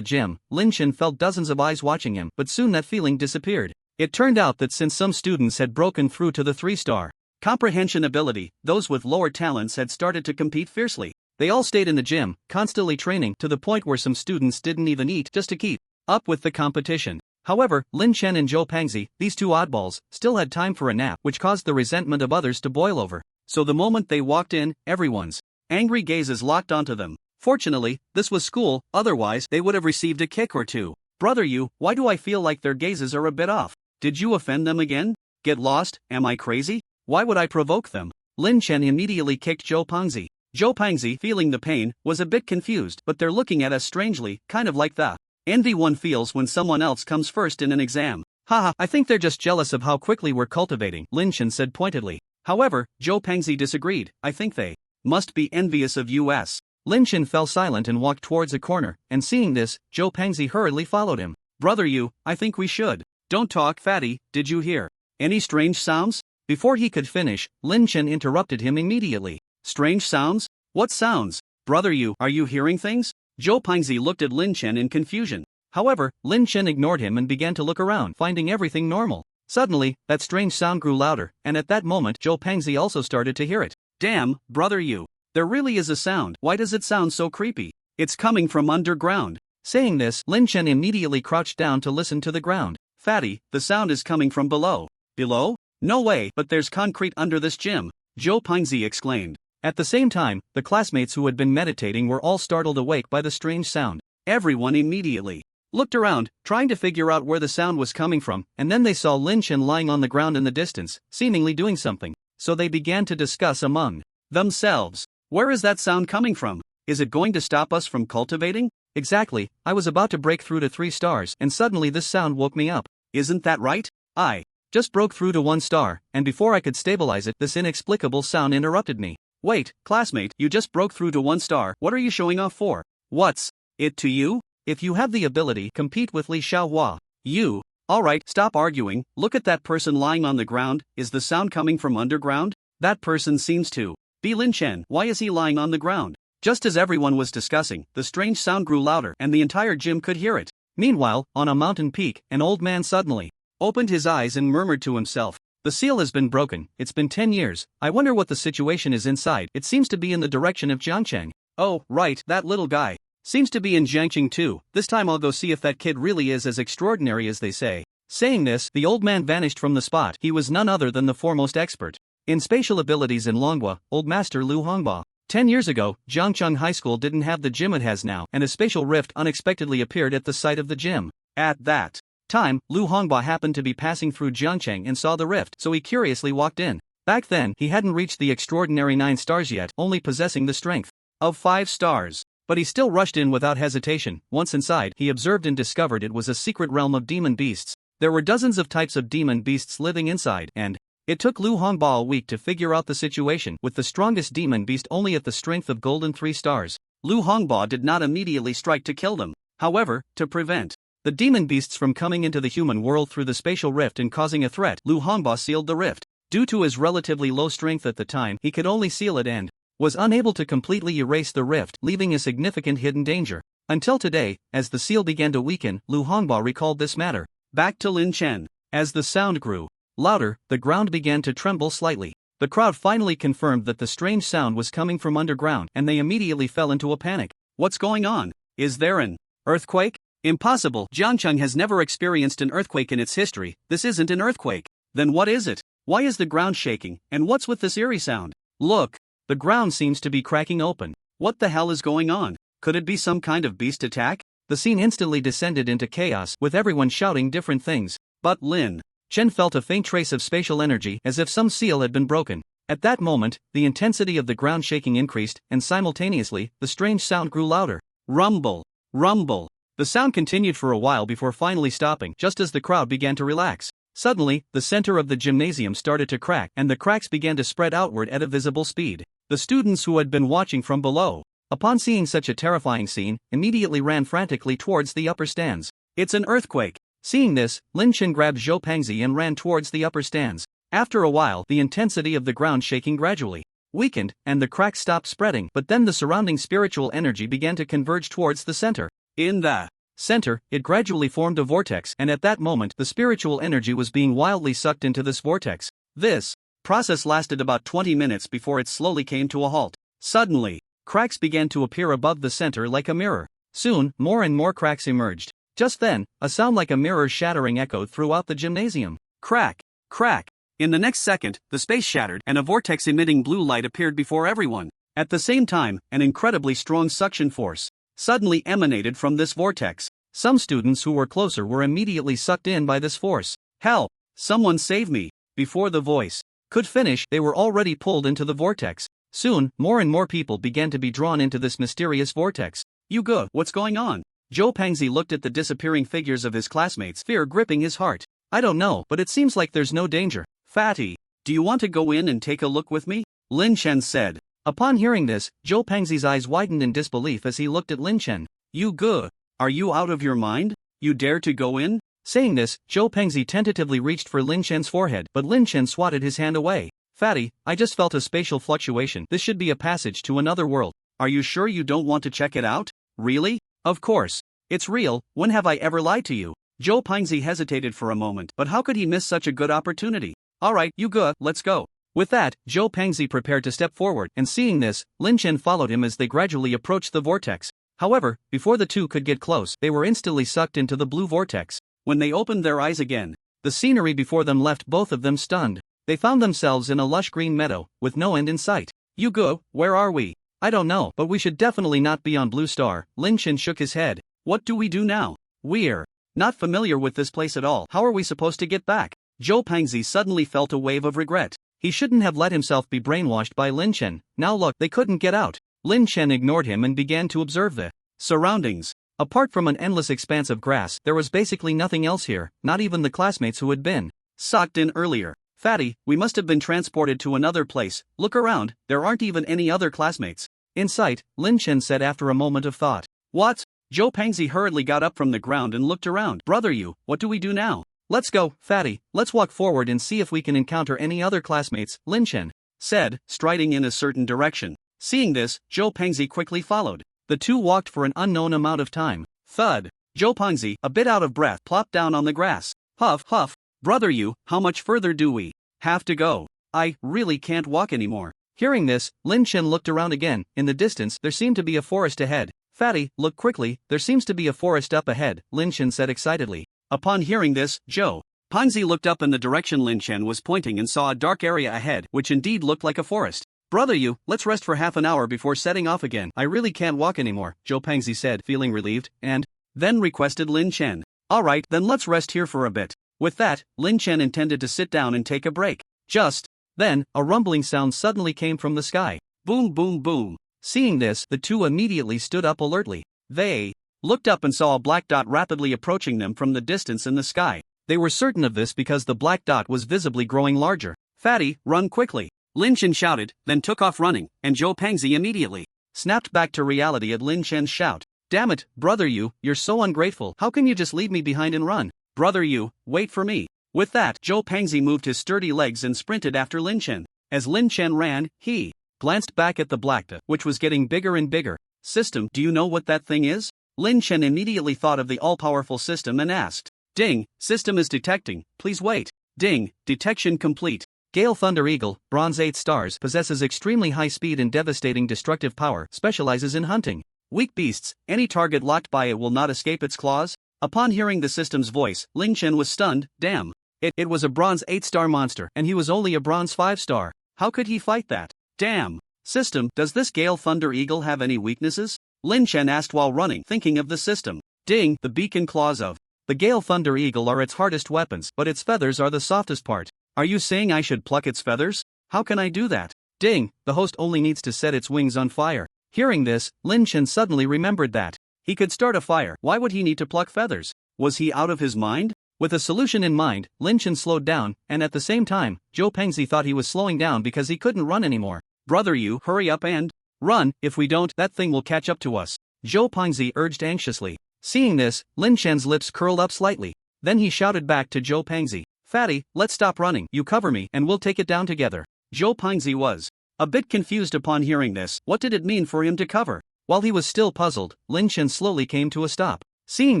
gym, Lin Chen felt dozens of eyes watching him, but soon that feeling disappeared. It turned out that since some students had broken through to the 3-star comprehension ability, those with lower talents had started to compete fiercely. They all stayed in the gym, constantly training, to the point where some students didn't even eat just to keep up with the competition. However, Lin Chen and Zhou Pengzi, these two oddballs, still had time for a nap, which caused the resentment of others to boil over. So the moment they walked in, everyone's angry gazes locked onto them. Fortunately, this was school, otherwise they would have received a kick or two. Brother you, why do I feel like their gazes are a bit off? Did you offend them again? Get lost, am I crazy? Why would I provoke them? Lin Chen immediately kicked Zhou Pengzi. Zhou Pengzi, feeling the pain, was a bit confused, but they're looking at us strangely, kind of like the envy one feels when someone else comes first in an exam. Haha, I think they're just jealous of how quickly we're cultivating, Lin Chen said pointedly. However, Zhou Pengzi disagreed. I think they must be envious of us. Lin Chen fell silent and walked towards a corner, and seeing this, Zhou Pengzi hurriedly followed him. Brother you, I think we should. Don't talk, fatty, did you hear any strange sounds? Before he could finish, Lin Chen interrupted him immediately. Strange sounds? What sounds? Brother you, are you hearing things? Zhou Pengzi looked at Lin Chen in confusion. However, Lin Chen ignored him and began to look around, finding everything normal. Suddenly, that strange sound grew louder, and at that moment Zhou Pengzi also started to hear it. Damn, brother you. There really is a sound. Why does it sound so creepy? It's coming from underground. Saying this, Lin Chen immediately crouched down to listen to the ground. Fatty, the sound is coming from below. Below? No way, but there's concrete under this gym, Zhou Pengzi exclaimed. At the same time, the classmates who had been meditating were all startled awake by the strange sound. Everyone immediately looked around, trying to figure out where the sound was coming from, and then they saw Lin Chen lying on the ground in the distance, seemingly doing something. So they began to discuss among themselves. Where is that sound coming from? Is it going to stop us from cultivating? Exactly, I was about to break through to 3 stars and suddenly this sound woke me up. Isn't that right? I just broke through to 1 star, and before I could stabilize it, this inexplicable sound interrupted me. Wait, classmate, you just broke through to 1 star, what are you showing off for? What's it to you? If you have the ability, compete with Li Xiaohua. You. Alright, stop arguing, look at that person lying on the ground, is the sound coming from underground? That person seems to be Lin Chen, why is he lying on the ground? Just as everyone was discussing, the strange sound grew louder and the entire gym could hear it. Meanwhile, on a mountain peak, an old man suddenly opened his eyes and murmured to himself. The seal has been broken, it's been 10 years, I wonder what the situation is inside, it seems to be in the direction of Jiangcheng. Oh, right, that little guy. Seems to be in Jiangcheng too, this time I'll go see if that kid really is as extraordinary as they say. Saying this, the old man vanished from the spot, he was none other than the foremost expert in spatial abilities in Longhua, Old Master Lu Hongba. 10 years ago, Jiangcheng High School didn't have the gym it has now, and a spatial rift unexpectedly appeared at the site of the gym. At that time, Lu Hongba happened to be passing through Jiangcheng and saw the rift, so he curiously walked in. Back then, he hadn't reached the extraordinary 9 stars yet, only possessing the strength of 5 stars. But he still rushed in without hesitation. Once inside, he observed and discovered it was a secret realm of demon beasts. There were dozens of types of demon beasts living inside, and it took Lu Hongba a week to figure out the situation, with the strongest demon beast only at the strength of golden 3 stars. Lu Hongba did not immediately strike to kill them. However, to prevent the demon beasts from coming into the human world through the spatial rift and causing a threat, Lu Hongba sealed the rift. Due to his relatively low strength at the time, he could only seal it and was unable to completely erase the rift, leaving a significant hidden danger. Until today, as the seal began to weaken, Lu Hongba recalled this matter. Back to Lin Chen. As the sound grew louder, the ground began to tremble slightly. The crowd finally confirmed that the strange sound was coming from underground, and they immediately fell into a panic. What's going on? Is there an earthquake? Impossible. Jiangcheng has never experienced an earthquake in its history. This isn't an earthquake. Then what is it? Why is the ground shaking, and what's with this eerie sound? Look, the ground seems to be cracking open. What the hell is going on? Could it be some kind of beast attack? The scene instantly descended into chaos, with everyone shouting different things. But Lin Chen felt a faint trace of spatial energy, as if some seal had been broken. At that moment, the intensity of the ground shaking increased, and simultaneously, the strange sound grew louder. Rumble. Rumble. The sound continued for a while before finally stopping, just as the crowd began to relax. Suddenly, the center of the gymnasium started to crack, and the cracks began to spread outward at a visible speed. The students who had been watching from below, upon seeing such a terrifying scene, immediately ran frantically towards the upper stands. It's an earthquake. Seeing this, Lin Chen grabbed Zhou Pengzi and ran towards the upper stands. After a while, the intensity of the ground shaking gradually weakened, and the cracks stopped spreading, but then the surrounding spiritual energy began to converge towards the center. In the center, it gradually formed a vortex, and at that moment, the spiritual energy was being wildly sucked into this vortex. This process lasted about 20 minutes before it slowly came to a halt. Suddenly, cracks began to appear above the center like a mirror. Soon, more and more cracks emerged. Just then, a sound like a mirror shattering echoed throughout the gymnasium. Crack! Crack! In the next second, the space shattered, and a vortex emitting blue light appeared before everyone. At the same time, an incredibly strong suction force suddenly emanated from this vortex. Some students who were closer were immediately sucked in by this force. Help! Someone save me! Before the voice could finish, they were already pulled into the vortex. Soon, more and more people began to be drawn into this mysterious vortex. Yuge, what's going on? Zhou Pengzi looked at the disappearing figures of his classmates, fear gripping his heart. I don't know, but it seems like there's no danger. Fatty, do you want to go in and take a look with me? Lin Chen said. Upon hearing this, Zhou Pengzi's eyes widened in disbelief as he looked at Lin Chen. Yuge, are you out of your mind? You dare to go in? Saying this, Zhou Pengzi tentatively reached for Lin Chen's forehead, but Lin Chen swatted his hand away. Fatty, I just felt a spatial fluctuation. This should be a passage to another world. Are you sure you don't want to check it out? Really? Of course. It's real. When have I ever lied to you? Zhou Pengzi hesitated for a moment, but how could he miss such a good opportunity? Alright, Yuge, let's go. With that, Zhou Pengzi prepared to step forward, and seeing this, Lin Chen followed him as they gradually approached the vortex. However, before the two could get close, they were instantly sucked into the blue vortex. When they opened their eyes again, the scenery before them left both of them stunned. They found themselves in a lush green meadow, with no end in sight. Yuge, where are we? I don't know, but we should definitely not be on Blue Star. Lin Chen shook his head. What do we do now? We're not familiar with this place at all. How are we supposed to get back? Zhou Pengzi suddenly felt a wave of regret. He shouldn't have let himself be brainwashed by Lin Chen. Now look, they couldn't get out. Lin Chen ignored him and began to observe the surroundings. Apart from an endless expanse of grass, there was basically nothing else here, not even the classmates who had been sucked in earlier. Fatty, we must have been transported to another place. Look around, there aren't even any other classmates in sight, Lin Chen said after a moment of thought. What? Zhou Pengzi hurriedly got up from the ground and looked around. Brother you, what do we do now? Let's go, Fatty, let's walk forward and see if we can encounter any other classmates, Lin Chen said, striding in a certain direction. Seeing this, Zhou Pengzi quickly followed. The two walked for an unknown amount of time. Thud. Zhou Pengzi, a bit out of breath, plopped down on the grass. Huff, huff. Brother you, how much further do we have to go? I really can't walk anymore. Hearing this, Lin Chen looked around again. In the distance, there seemed to be a forest ahead. Fatty, look quickly, there seems to be a forest up ahead, Lin Chen said excitedly. Upon hearing this, Zhou Pengzi looked up in the direction Lin Chen was pointing and saw a dark area ahead, which indeed looked like a forest. Brother you, let's rest for half an hour before setting off again. I really can't walk anymore, Zhou Pengzi said, feeling relieved, and then requested Lin Chen. Alright, then let's rest here for a bit. With that, Lin Chen intended to sit down and take a break. Just then, a rumbling sound suddenly came from the sky. Boom boom boom. Seeing this, the two immediately stood up alertly. They looked up and saw a black dot rapidly approaching them from the distance in the sky. They were certain of this because the black dot was visibly growing larger. Fatty, run quickly. Lin Chen shouted, then took off running, and Zhou Pengzi immediately snapped back to reality at Lin Chen's shout. Damn it, brother you, you're so ungrateful. How can you just leave me behind and run? Brother you, wait for me. With that, Zhou Pengzi moved his sturdy legs and sprinted after Lin Chen. As Lin Chen ran, he glanced back at the black dot, which was getting bigger and bigger. System, do you know what that thing is? Lin Chen immediately thought of the all-powerful system and asked. Ding, system is detecting, please wait. Ding, detection complete. Gale Thunder Eagle, Bronze 8 stars, possesses extremely high speed and devastating destructive power, specializes in hunting weak beasts, any target locked by it will not escape its claws. Upon hearing the system's voice, Lin Chen was stunned. Damn. It was a Bronze 8-star monster, and he was only a Bronze 5-star. How could he fight that? Damn. System, does this Gale Thunder Eagle have any weaknesses? Lin Chen asked while running, thinking of the system. Ding, the beak and claws of the Gale Thunder Eagle are its hardest weapons, but its feathers are the softest part. Are you saying I should pluck its feathers? How can I do that? Ding, the host only needs to set its wings on fire. Hearing this, Lin Chen suddenly remembered that he could start a fire. Why would he need to pluck feathers? Was he out of his mind? With a solution in mind, Lin Chen slowed down, and at the same time, Zhou Pengzi thought he was slowing down because he couldn't run anymore. Brother, you hurry up and run. If we don't, that thing will catch up to us, Zhou Pengzi urged anxiously. Seeing this, Lin Chen's lips curled up slightly. Then he shouted back to Zhou Pengzi. Fatty, let's stop running. You cover me and we'll take it down together. Zhou Pengzi was a bit confused upon hearing this. What did it mean for him to cover? While he was still puzzled, Lin Chen slowly came to a stop. Seeing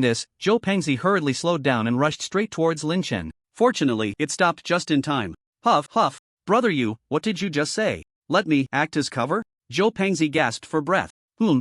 this, Zhou Pengzi hurriedly slowed down and rushed straight towards Lin Chen. Fortunately, it stopped just in time. Huff, huff. Brother, you, what did you just say? Let me act as cover? Zhou Pengzi gasped for breath.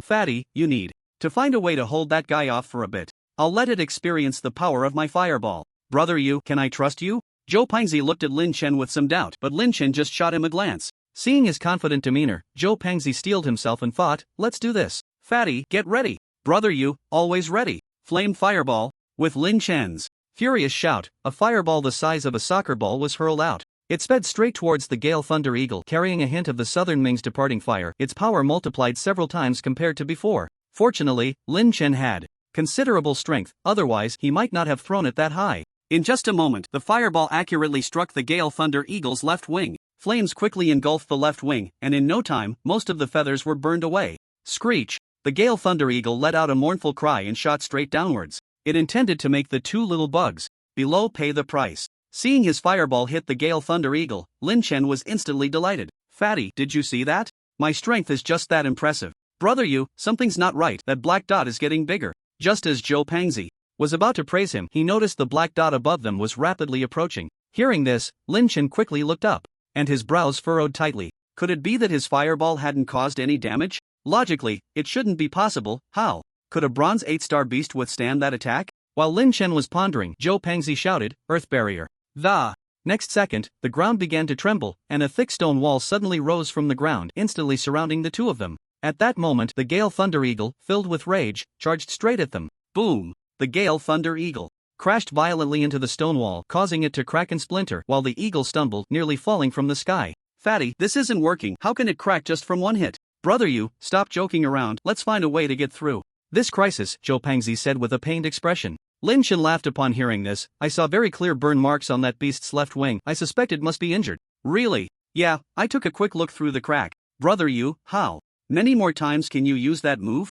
Fatty, you need to find a way to hold that guy off for a bit. I'll let it experience the power of my fireball. Brother, you, can I trust you? Zhou Pengzi looked at Lin Chen with some doubt, but Lin Chen just shot him a glance. Seeing his confident demeanor, Zhou Pengzi steeled himself and thought, let's do this. Fatty, get ready. Brother, you, always ready. Flame fireball. With Lin Chen's furious shout, a fireball the size of a soccer ball was hurled out. It sped straight towards the Gale Thunder Eagle, carrying a hint of the Southern Ming's departing fire. Its power multiplied several times compared to before. Fortunately, Lin Chen had considerable strength, otherwise he might not have thrown it that high. In just a moment, the fireball accurately struck the Gale Thunder Eagle's left wing. Flames quickly engulfed the left wing, and in no time, most of the feathers were burned away. Screech! The Gale Thunder Eagle let out a mournful cry and shot straight downwards. It intended to make the two little bugs below pay the price. Seeing his fireball hit the Gale Thunder Eagle, Lin Chen was instantly delighted. Fatty, did you see that? My strength is just that impressive. Brother, you, something's not right. That black dot is getting bigger. Just as Zhou Pengzi was about to praise him, he noticed the black dot above them was rapidly approaching. Hearing this, Lin Chen quickly looked up, and his brows furrowed tightly. Could it be that his fireball hadn't caused any damage? Logically, it shouldn't be possible. How could a Bronze 8-star beast withstand that attack? While Lin Chen was pondering, Zhou Pengzi shouted, Earth Barrier. The next second, the ground began to tremble, and a thick stone wall suddenly rose from the ground, instantly surrounding the two of them. At that moment, the Gale Thunder Eagle, filled with rage, charged straight at them. Boom! The Gale Thunder Eagle crashed violently into the stone wall, causing it to crack and splinter, while the eagle stumbled, nearly falling from the sky. Fatty, this isn't working. How can it crack just from one hit? Brother, you, stop joking around. Let's find a way to get through this crisis, Zhou Pengzi said with a pained expression. Lin Chen laughed upon hearing this. I saw very clear burn marks on that beast's left wing. I suspect it must be injured. Really? Yeah, I took a quick look through the crack. Brother, you, how many more times can you use that move?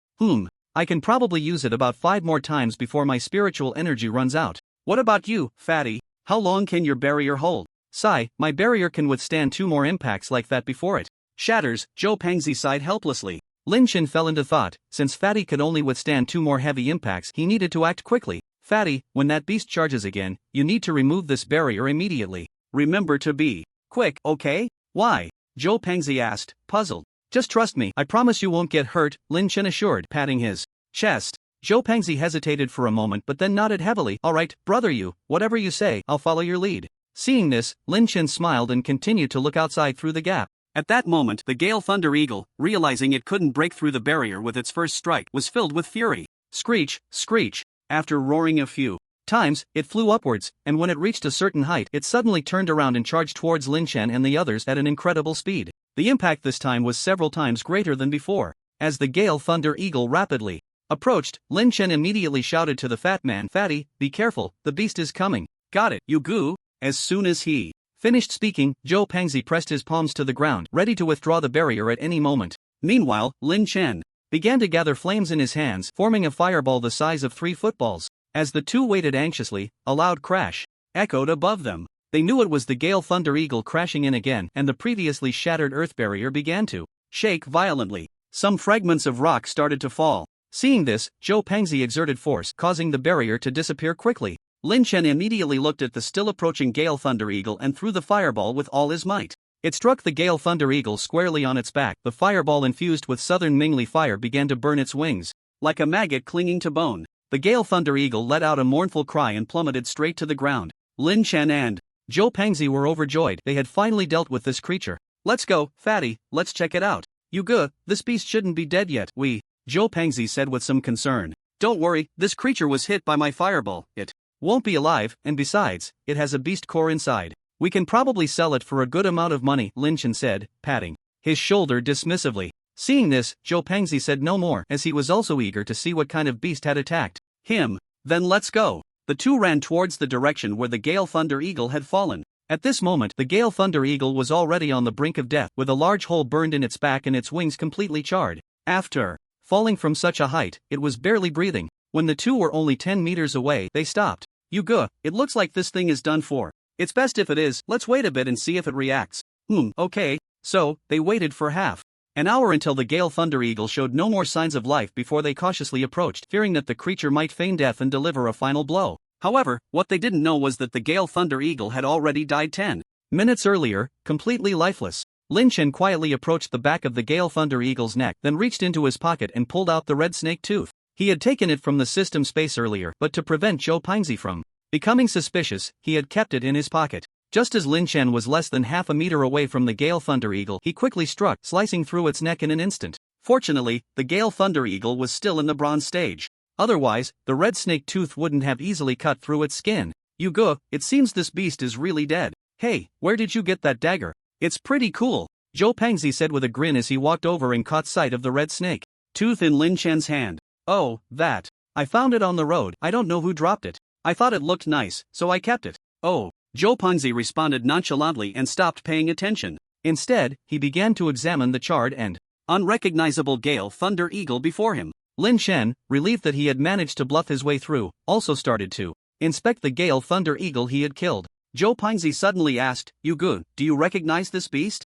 I can probably use it about 5 more times before my spiritual energy runs out. What about you, Fatty? How long can your barrier hold? Sigh, my barrier can withstand 2 more impacts like that before it shatters. Zhou Pengzi sighed helplessly. Lin Chen fell into thought. Since Fatty could only withstand 2 more heavy impacts, he needed to act quickly. Fatty, when that beast charges again, you need to remove this barrier immediately. Remember to be quick, okay? Why? Zhou Pengzi asked, puzzled. Just trust me, I promise you won't get hurt, Lin Chen assured, patting his chest. Zhou Pengzi hesitated for a moment but then nodded heavily. Alright, brother, you, whatever you say, I'll follow your lead. Seeing this, Lin Chen smiled and continued to look outside through the gap. At that moment, the Gale Thunder Eagle, realizing it couldn't break through the barrier with its first strike, was filled with fury. Screech, screech. After roaring a few times, it flew upwards, and when it reached a certain height, it suddenly turned around and charged towards Lin Chen and the others at an incredible speed. The impact this time was several times greater than before. As the Gale Thunder Eagle rapidly approached, Lin Chen immediately shouted to the fat man, Fatty, be careful, the beast is coming. Got it, you goo. As soon as he finished speaking, Zhou Pengzi pressed his palms to the ground, ready to withdraw the barrier at any moment. Meanwhile, Lin Chen began to gather flames in his hands, forming a fireball the size of 3 footballs. As the two waited anxiously, a loud crash echoed above them. They knew it was the Gale Thunder Eagle crashing in again, and the previously shattered earth barrier began to shake violently. Some fragments of rock started to fall. Seeing this, Zhou Pengzi exerted force, causing the barrier to disappear quickly. Lin Chen immediately looked at the still approaching Gale Thunder Eagle and threw the fireball with all his might. It struck the Gale Thunder Eagle squarely on its back. The fireball infused with southern Mingli fire began to burn its wings. Like a maggot clinging to bone, the Gale Thunder Eagle let out a mournful cry and plummeted straight to the ground. Lin Chen and Zhou Pengzi were overjoyed. They had finally dealt with this creature. Let's go, fatty, let's check it out. Yuge, this beast shouldn't be dead yet. Zhou Pengzi said with some concern. Don't worry, this creature was hit by my fireball. It won't be alive, and besides, it has a beast core inside. We can probably sell it for a good amount of money, Lin Chen said, patting his shoulder dismissively. Seeing this, Zhou Pengzi said no more, as he was also eager to see what kind of beast had attacked him. Then let's go. The two ran towards the direction where the Gale Thunder Eagle had fallen. At this moment, the Gale Thunder Eagle was already on the brink of death, with a large hole burned in its back and its wings completely charred. After falling from such a height, it was barely breathing. When the two were only 10 meters away, they stopped. Yuge, it looks like this thing is done for. It's best if it is. Let's wait a bit and see if it reacts. Okay. So, they waited for half an hour until the Gale Thunder Eagle showed no more signs of life before they cautiously approached, fearing that the creature might feign death and deliver a final blow. However, what they didn't know was that the Gale Thunder Eagle had already died 10 minutes earlier, completely lifeless. Lin Chen quietly approached the back of the Gale Thunder Eagle's neck, then reached into his pocket and pulled out the red snake tooth. He had taken it from the system space earlier, but to prevent Zhou Pengzi from becoming suspicious, he had kept it in his pocket. Just as Lin Chen was less than half a meter away from the Gale Thunder Eagle, he quickly struck, slicing through its neck in an instant. Fortunately, the Gale Thunder Eagle was still in the bronze stage. Otherwise, the red snake tooth wouldn't have easily cut through its skin. Yuge, it seems this beast is really dead. Hey, where did you get that dagger? It's pretty cool, Zhou Pengzi said with a grin as he walked over and caught sight of the red snake tooth in Lin Chen's hand. Oh, that. I found it on the road. I don't know who dropped it. I thought it looked nice, so I kept it. Oh, Zhou Pengzi responded nonchalantly and stopped paying attention. Instead, he began to examine the charred and unrecognizable Gale Thunder Eagle before him. Lin Chen, relieved that he had managed to bluff his way through, also started to inspect the Gale Thunder Eagle he had killed. Zhou Pengzi suddenly asked, Yuge, do you recognize this beast?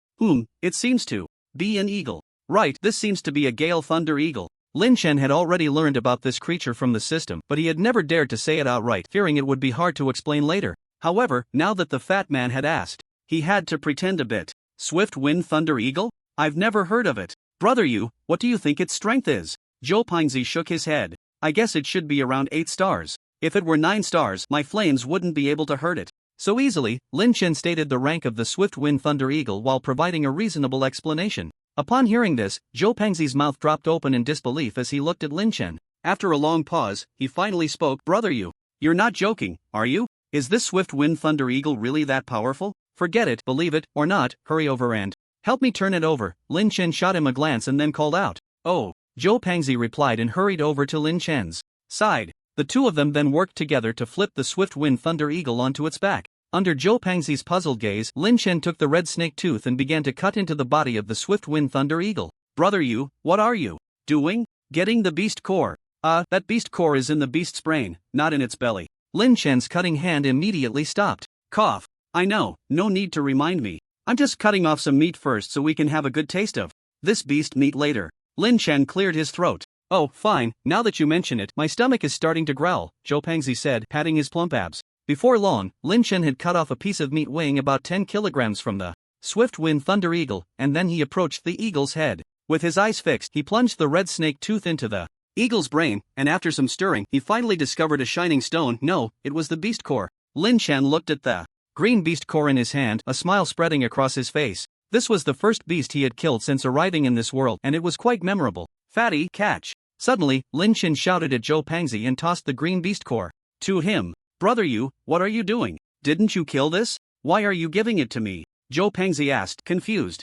It seems to be an eagle. Right, this seems to be a Gale Thunder Eagle. Lin Chen had already learned about this creature from the system, but he had never dared to say it outright, fearing it would be hard to explain later. However, now that the fat man had asked, he had to pretend a bit. Swift Wind Thunder Eagle? I've never heard of it. Brother what do you think its strength is? Zhou Pengzi shook his head. I guess it should be around 8 stars. If it were 9 stars, my flames wouldn't be able to hurt it so easily. Lin Chen stated the rank of the Swift Wind Thunder Eagle while providing a reasonable explanation. Upon hearing this, Zhou Pengzi's mouth dropped open in disbelief as he looked at Lin Chen. After a long pause, he finally spoke. Brother you're not joking, are you? Is this Swift Wind Thunder Eagle really that powerful? Forget it, believe it or not, hurry over and help me turn it over. Lin Chen shot him a glance and then called out. Oh, Zhou Pengzi replied and hurried over to Lin Chen's side. The two of them then worked together to flip the Swift Wind Thunder Eagle onto its back. Under Zhou Pengzi's puzzled gaze, Lin Chen took the red snake tooth and began to cut into the body of the Swift Wind Thunder Eagle. Brother what are you doing? Getting the beast core. That beast core is in the beast's brain, not in its belly. Lin Chen's cutting hand immediately stopped. Cough. I know, no need to remind me. I'm just cutting off some meat first so we can have a good taste of this beast meat later. Lin Chen cleared his throat. Oh, fine, now that you mention it, my stomach is starting to growl, Zhou Pengzi said, patting his plump abs. Before long, Lin Chen had cut off a piece of meat weighing about 10 kilograms from the Swift Wind Thunder Eagle, and then he approached the eagle's head. With his eyes fixed, he plunged the red snake tooth into the eagle's brain, and after some stirring, he finally discovered a shining stone. No, it was the beast core. Lin Chen looked at the green beast core in his hand, a smile spreading across his face. This was the first beast he had killed since arriving in this world, and it was quite memorable. Fatty, catch. Suddenly, Lin Chen shouted at Zhou Pengzi and tossed the green beast core to him. Brother what are you doing? Didn't you kill this? Why are you giving it to me? Zhou Pengzi asked, confused.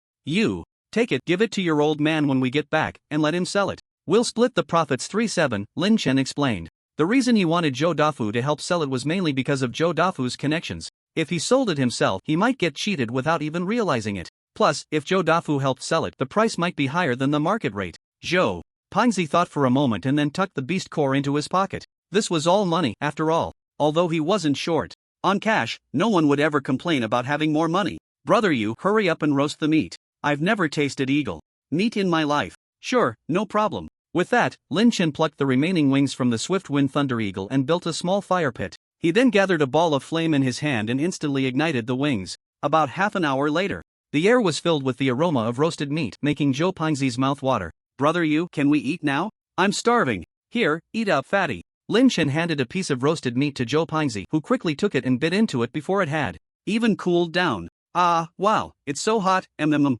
Take it, give it to your old man when we get back, and let him sell it. We'll split the profits 3-7, Lin Chen explained. The reason he wanted Zhou Dafu to help sell it was mainly because of Zhou Dafu's connections. If he sold it himself, he might get cheated without even realizing it. Plus, if Zhou Dafu helped sell it, the price might be higher than the market rate. Zhou Pengzi thought for a moment and then tucked the beast core into his pocket. This was all money, after all. Although he wasn't short On cash, no one would ever complain about having more money. Brother, you hurry up and roast the meat. I've never tasted eagle meat in my life. Sure, no problem. With that, Lynch plucked the remaining wings from the swift wind thunder eagle and built a small fire pit. He then gathered a ball of flame in his hand and instantly ignited the wings. About half an hour later, the air was filled with the aroma of roasted meat, making Joe Pingzi's mouth water. Brother, you, can we eat now? I'm starving. Here, eat up, fatty. Lynch handed a piece of roasted meat to Joe Pingzi, who quickly took it and bit into it before it had even cooled down. Ah, wow, it's so hot,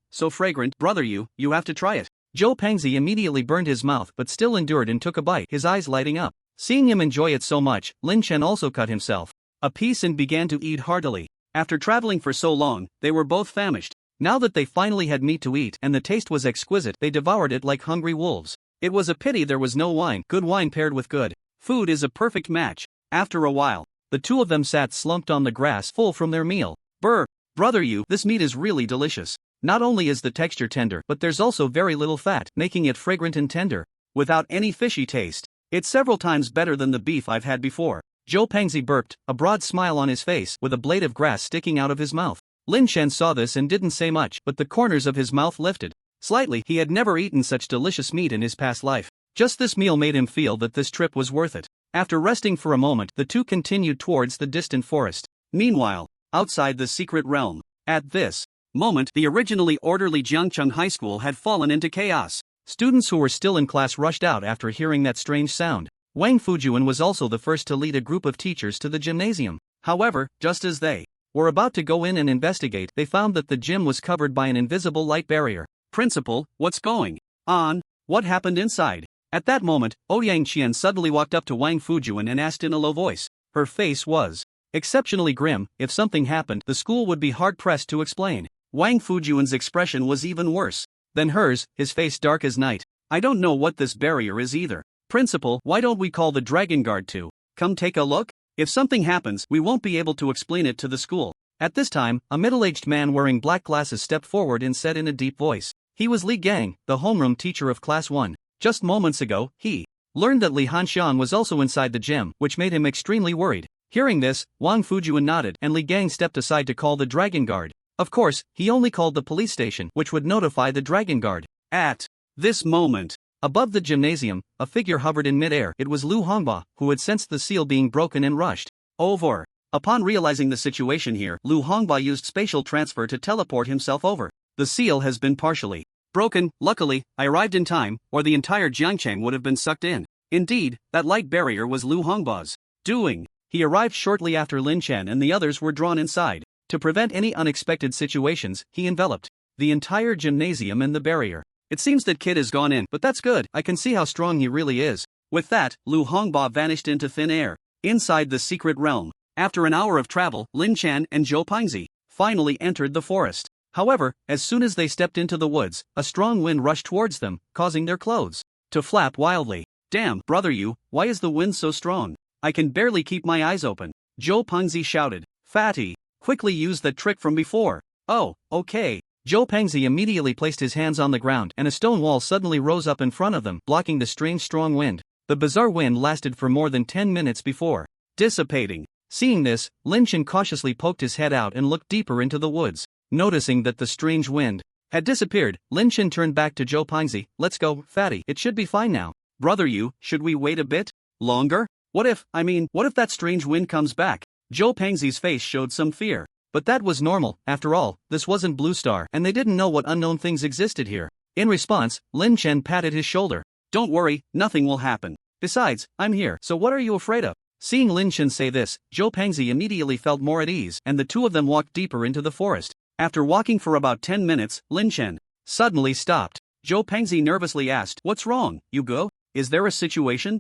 so fragrant. Brother, you have to try it. Joe Pingzi immediately burned his mouth but still endured and took a bite, his eyes lighting up. Seeing him enjoy it so much, Lynch also cut himself a piece and began to eat heartily. After traveling for so long, they were both famished. Now that they finally had meat to eat and the taste was exquisite, they devoured it like hungry wolves. It was a pity there was no wine. Good wine paired with good food is a perfect match. After a while, the two of them sat slumped on the grass, full from their meal. Brother, you, this meat is really delicious. Not only is the texture tender, but there's also very little fat, making it fragrant and tender, without any fishy taste. It's several times better than the beef I've had before. Joe Pingzi burped, a broad smile on his face, with a blade of grass sticking out of his mouth. Lin Shen saw this and didn't say much, but the corners of his mouth lifted slightly. He had never eaten such delicious meat in his past life. Just this meal made him feel that this trip was worth it. After resting for a moment, the two continued towards the distant forest. Meanwhile, outside the secret realm, at this moment, the originally orderly Jiangcheng High School had fallen into chaos. Students who were still in class rushed out after hearing that strange sound. Wang Fujuan was also the first to lead a group of teachers to the gymnasium. However, just as they were about to go in and investigate, they found that the gym was covered by an invisible light barrier. Principal, what's going on? What happened inside? At that moment, Ouyang Qian suddenly walked up to Wang Fujuan and asked in a low voice. Her face was exceptionally grim. If something happened, the school would be hard-pressed to explain. Wang Fujuan's expression was even worse than hers, his face dark as night. I don't know what this barrier is either. Principal, why don't we call the Dragon Guard to come take a look? If something happens, we won't be able to explain it to the school. At this time, a middle-aged man wearing black glasses stepped forward and said in a deep voice. He was Li Gang, the homeroom teacher of Class 1. Just moments ago, he learned that Li Hanxiang was also inside the gym, which made him extremely worried. Hearing this, Wang Fujuan nodded and Li Gang stepped aside to call the Dragon Guard. Of course, he only called the police station, which would notify the Dragon Guard. At this moment, above the gymnasium, a figure hovered in midair. It was Lu Hongba, who had sensed the seal being broken and rushed over. Upon realizing the situation here, Lu Hongba used spatial transfer to teleport himself over. The seal has been partially broken. Luckily, I arrived in time, or the entire Jiangcheng would have been sucked in. Indeed, that light barrier was Lu Hongba's doing. He arrived shortly after Lin Chen and the others were drawn inside. To prevent any unexpected situations, he enveloped the entire gymnasium in the barrier. It seems that kid has gone in, but that's good. I can see how strong he really is. With that, Lu Hongba vanished into thin air. Inside the secret realm, after an hour of travel, Lin Chen and Zhou Pingzi finally entered the forest. However, as soon as they stepped into the woods, a strong wind rushed towards them, causing their clothes to flap wildly. Damn, brother, you, why is the wind so strong? I can barely keep my eyes open. Zhou Pingzi shouted. Fatty, quickly use that trick from before. Oh, okay. Zhou Pingzi immediately placed his hands on the ground and a stone wall suddenly rose up in front of them, blocking the strange strong wind. The bizarre wind lasted for more than 10 minutes before dissipating. Seeing this, Lin Chen cautiously poked his head out and looked deeper into the woods. Noticing that the strange wind had disappeared, Lin Chen turned back to Zhou Pingzi. Let's go, fatty. It should be fine now. Brother, you, should we wait a bit longer? What if that strange wind comes back? Zhou Pingzi's face showed some fear. But that was normal. After all, this wasn't Blue Star and they didn't know what unknown things existed here. In response, Lin Chen patted his shoulder. Don't worry, nothing will happen. Besides, I'm here, so what are you afraid of? Seeing Lin Chen say this, Zhou Pingzi immediately felt more at ease and the two of them walked deeper into the forest. After walking for about 10 minutes, Lin Chen suddenly stopped. Zhou Pingzi nervously asked, What's wrong, you go? Is there a situation?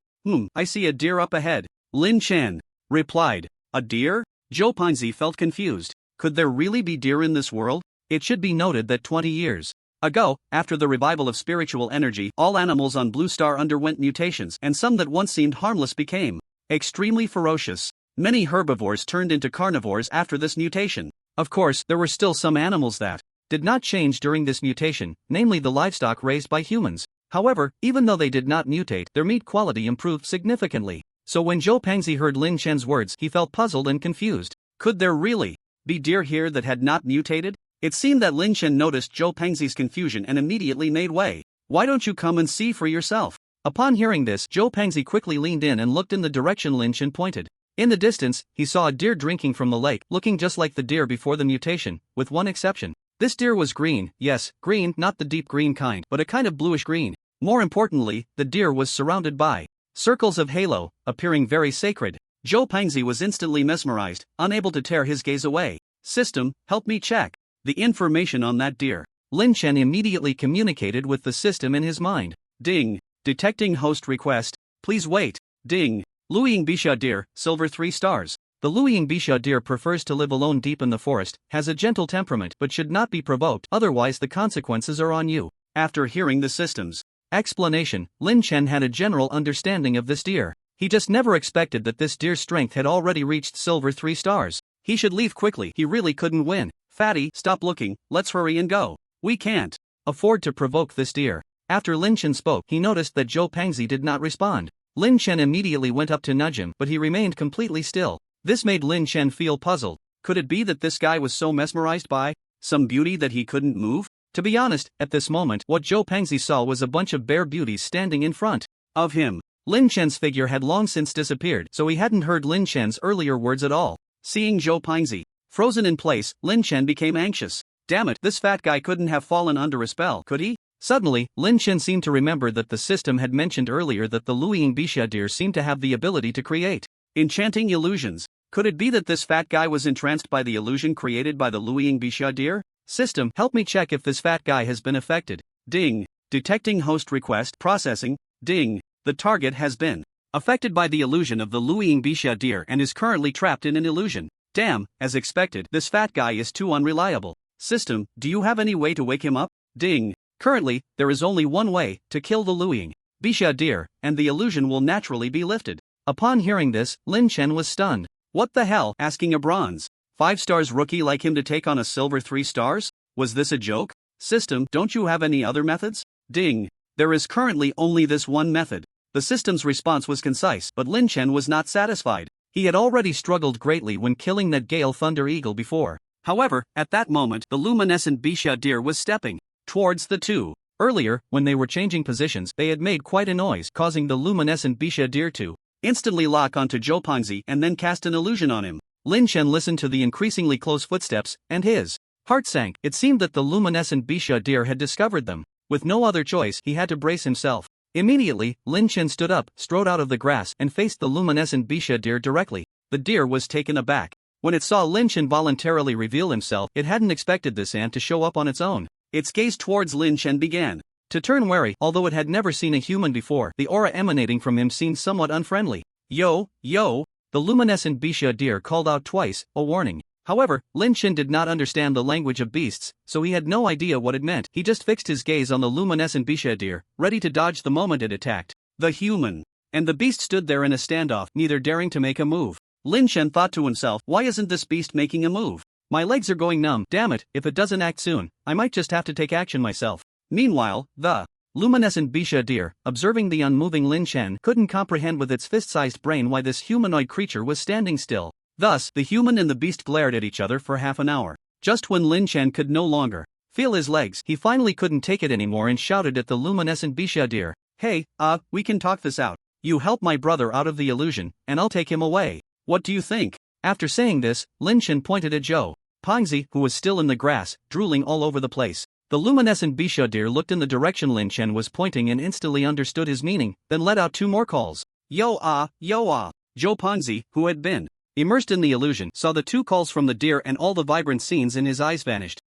I see a deer up ahead. Lin Chen replied. A deer? Zhou Pingzi felt confused. Could there really be deer in this world? It should be noted that 20 years ago, after the revival of spiritual energy, all animals on Blue Star underwent mutations and some that once seemed harmless became extremely ferocious. Many herbivores turned into carnivores after this mutation. Of course, there were still some animals that did not change during this mutation, namely the livestock raised by humans. However, even though they did not mutate, their meat quality improved significantly. So when Zhou Pingzi heard Lin Chen's words, he felt puzzled and confused. Could there really be deer here that had not mutated? It seemed that Lin Chen noticed Zhou Pengzi's confusion and immediately made way. Why don't you come and see for yourself? Upon hearing this, Zhou Pengzi quickly leaned in and looked in the direction Lin Chen pointed. In the distance, he saw a deer drinking from the lake, looking just like the deer before the mutation, with one exception. This deer was green, yes, green, not the deep green kind, but a kind of bluish green. More importantly, the deer was surrounded by circles of halo, appearing very sacred. Zhou Pengzi was instantly mesmerized, unable to tear his gaze away. System, help me check the information on that deer. Lin Chen immediately communicated with the system in his mind. Ding. Detecting host request, please wait. Ding. Luying Bisha deer, silver 3 stars. The Luying Bisha deer prefers to live alone deep in the forest, has a gentle temperament but should not be provoked, otherwise the consequences are on you. After hearing the system's explanation, Lin Chen had a general understanding of this deer. He just never expected that this deer's strength had already reached silver 3 stars. He should leave quickly, he really couldn't win. Fatty, stop looking, let's hurry and go. We can't afford to provoke this deer. After Lin Chen spoke, he noticed that Zhou Pengzi did not respond. Lin Chen immediately went up to nudge him, but he remained completely still. This made Lin Chen feel puzzled. Could it be that this guy was so mesmerized by some beauty that he couldn't move? To be honest, at this moment, what Zhou Pengzi saw was a bunch of bare beauties standing in front of him. Lin Chen's figure had long since disappeared, so he hadn't heard Lin Chen's earlier words at all. Seeing Zhou Pengzi frozen in place, Lin Chen became anxious. Damn it, this fat guy couldn't have fallen under a spell, could he? Suddenly, Lin Chen seemed to remember that the system had mentioned earlier that the Luying Bisha deer seemed to have the ability to create enchanting illusions. Could it be that this fat guy was entranced by the illusion created by the Luying Bisha deer? System, help me check if this fat guy has been affected. Ding. Detecting host request, processing. Ding. The target has been affected by the illusion of the Luying Bisha deer and is currently trapped in an illusion. Damn, as expected, this fat guy is too unreliable. System, do you have any way to wake him up? Ding. Currently, there is only one way, to kill the Luying Bisha deer, and the illusion will naturally be lifted. Upon hearing this, Lin Chen was stunned. What the hell? Asking a bronze 5 stars rookie like him to take on a silver 3 stars? Was this a joke? System, don't you have any other methods? Ding. There is currently only this one method. The system's response was concise, but Lin Chen was not satisfied. He had already struggled greatly when killing that Gale Thunder Eagle before. However, at that moment, the luminescent Bisha deer was stepping towards the two. Earlier, when they were changing positions, they had made quite a noise, causing the luminescent Bisha deer to instantly lock onto Zhou Pengzi and then cast an illusion on him. Lin Chen listened to the increasingly close footsteps, and his heart sank. It seemed that the luminescent Bisha deer had discovered them. With no other choice, he had to brace himself. Immediately, Lin Chen stood up, strode out of the grass, and faced the luminescent Bisha deer directly. The deer was taken aback. When it saw Lin Chen voluntarily reveal himself, it hadn't expected this ant to show up on its own. Its gaze towards Lin Chen began to turn wary, although it had never seen a human before. The aura emanating from him seemed somewhat unfriendly. Yo, yo, the luminescent Bisha deer called out twice, a warning. However, Lin Chen did not understand the language of beasts, so he had no idea what it meant. He just fixed his gaze on the luminescent Bisha deer, ready to dodge the moment it attacked the human. And the beast stood there in a standoff, neither daring to make a move. Lin Chen thought to himself, why isn't this beast making a move? My legs are going numb. Damn it, if it doesn't act soon, I might just have to take action myself. Meanwhile, the luminescent Bisha deer, observing the unmoving Lin Chen, couldn't comprehend with its fist-sized brain why this humanoid creature was standing still. Thus, the human and the beast glared at each other for half an hour. Just when Lin Chen could no longer feel his legs, he finally couldn't take it anymore and shouted at the luminescent Bisha deer. Hey, we can talk this out. You help my brother out of the illusion, and I'll take him away. What do you think? After saying this, Lin Chen pointed at Zhou Pengzi, who was still in the grass, drooling all over the place. The luminescent Bisha deer looked in the direction Lin Chen was pointing and instantly understood his meaning, then let out 2 more calls. Yo yo. Zhou Pengzi, who had been immersed in the illusion, saw the 2 calls from the deer and all the vibrant scenes in his eyes vanished.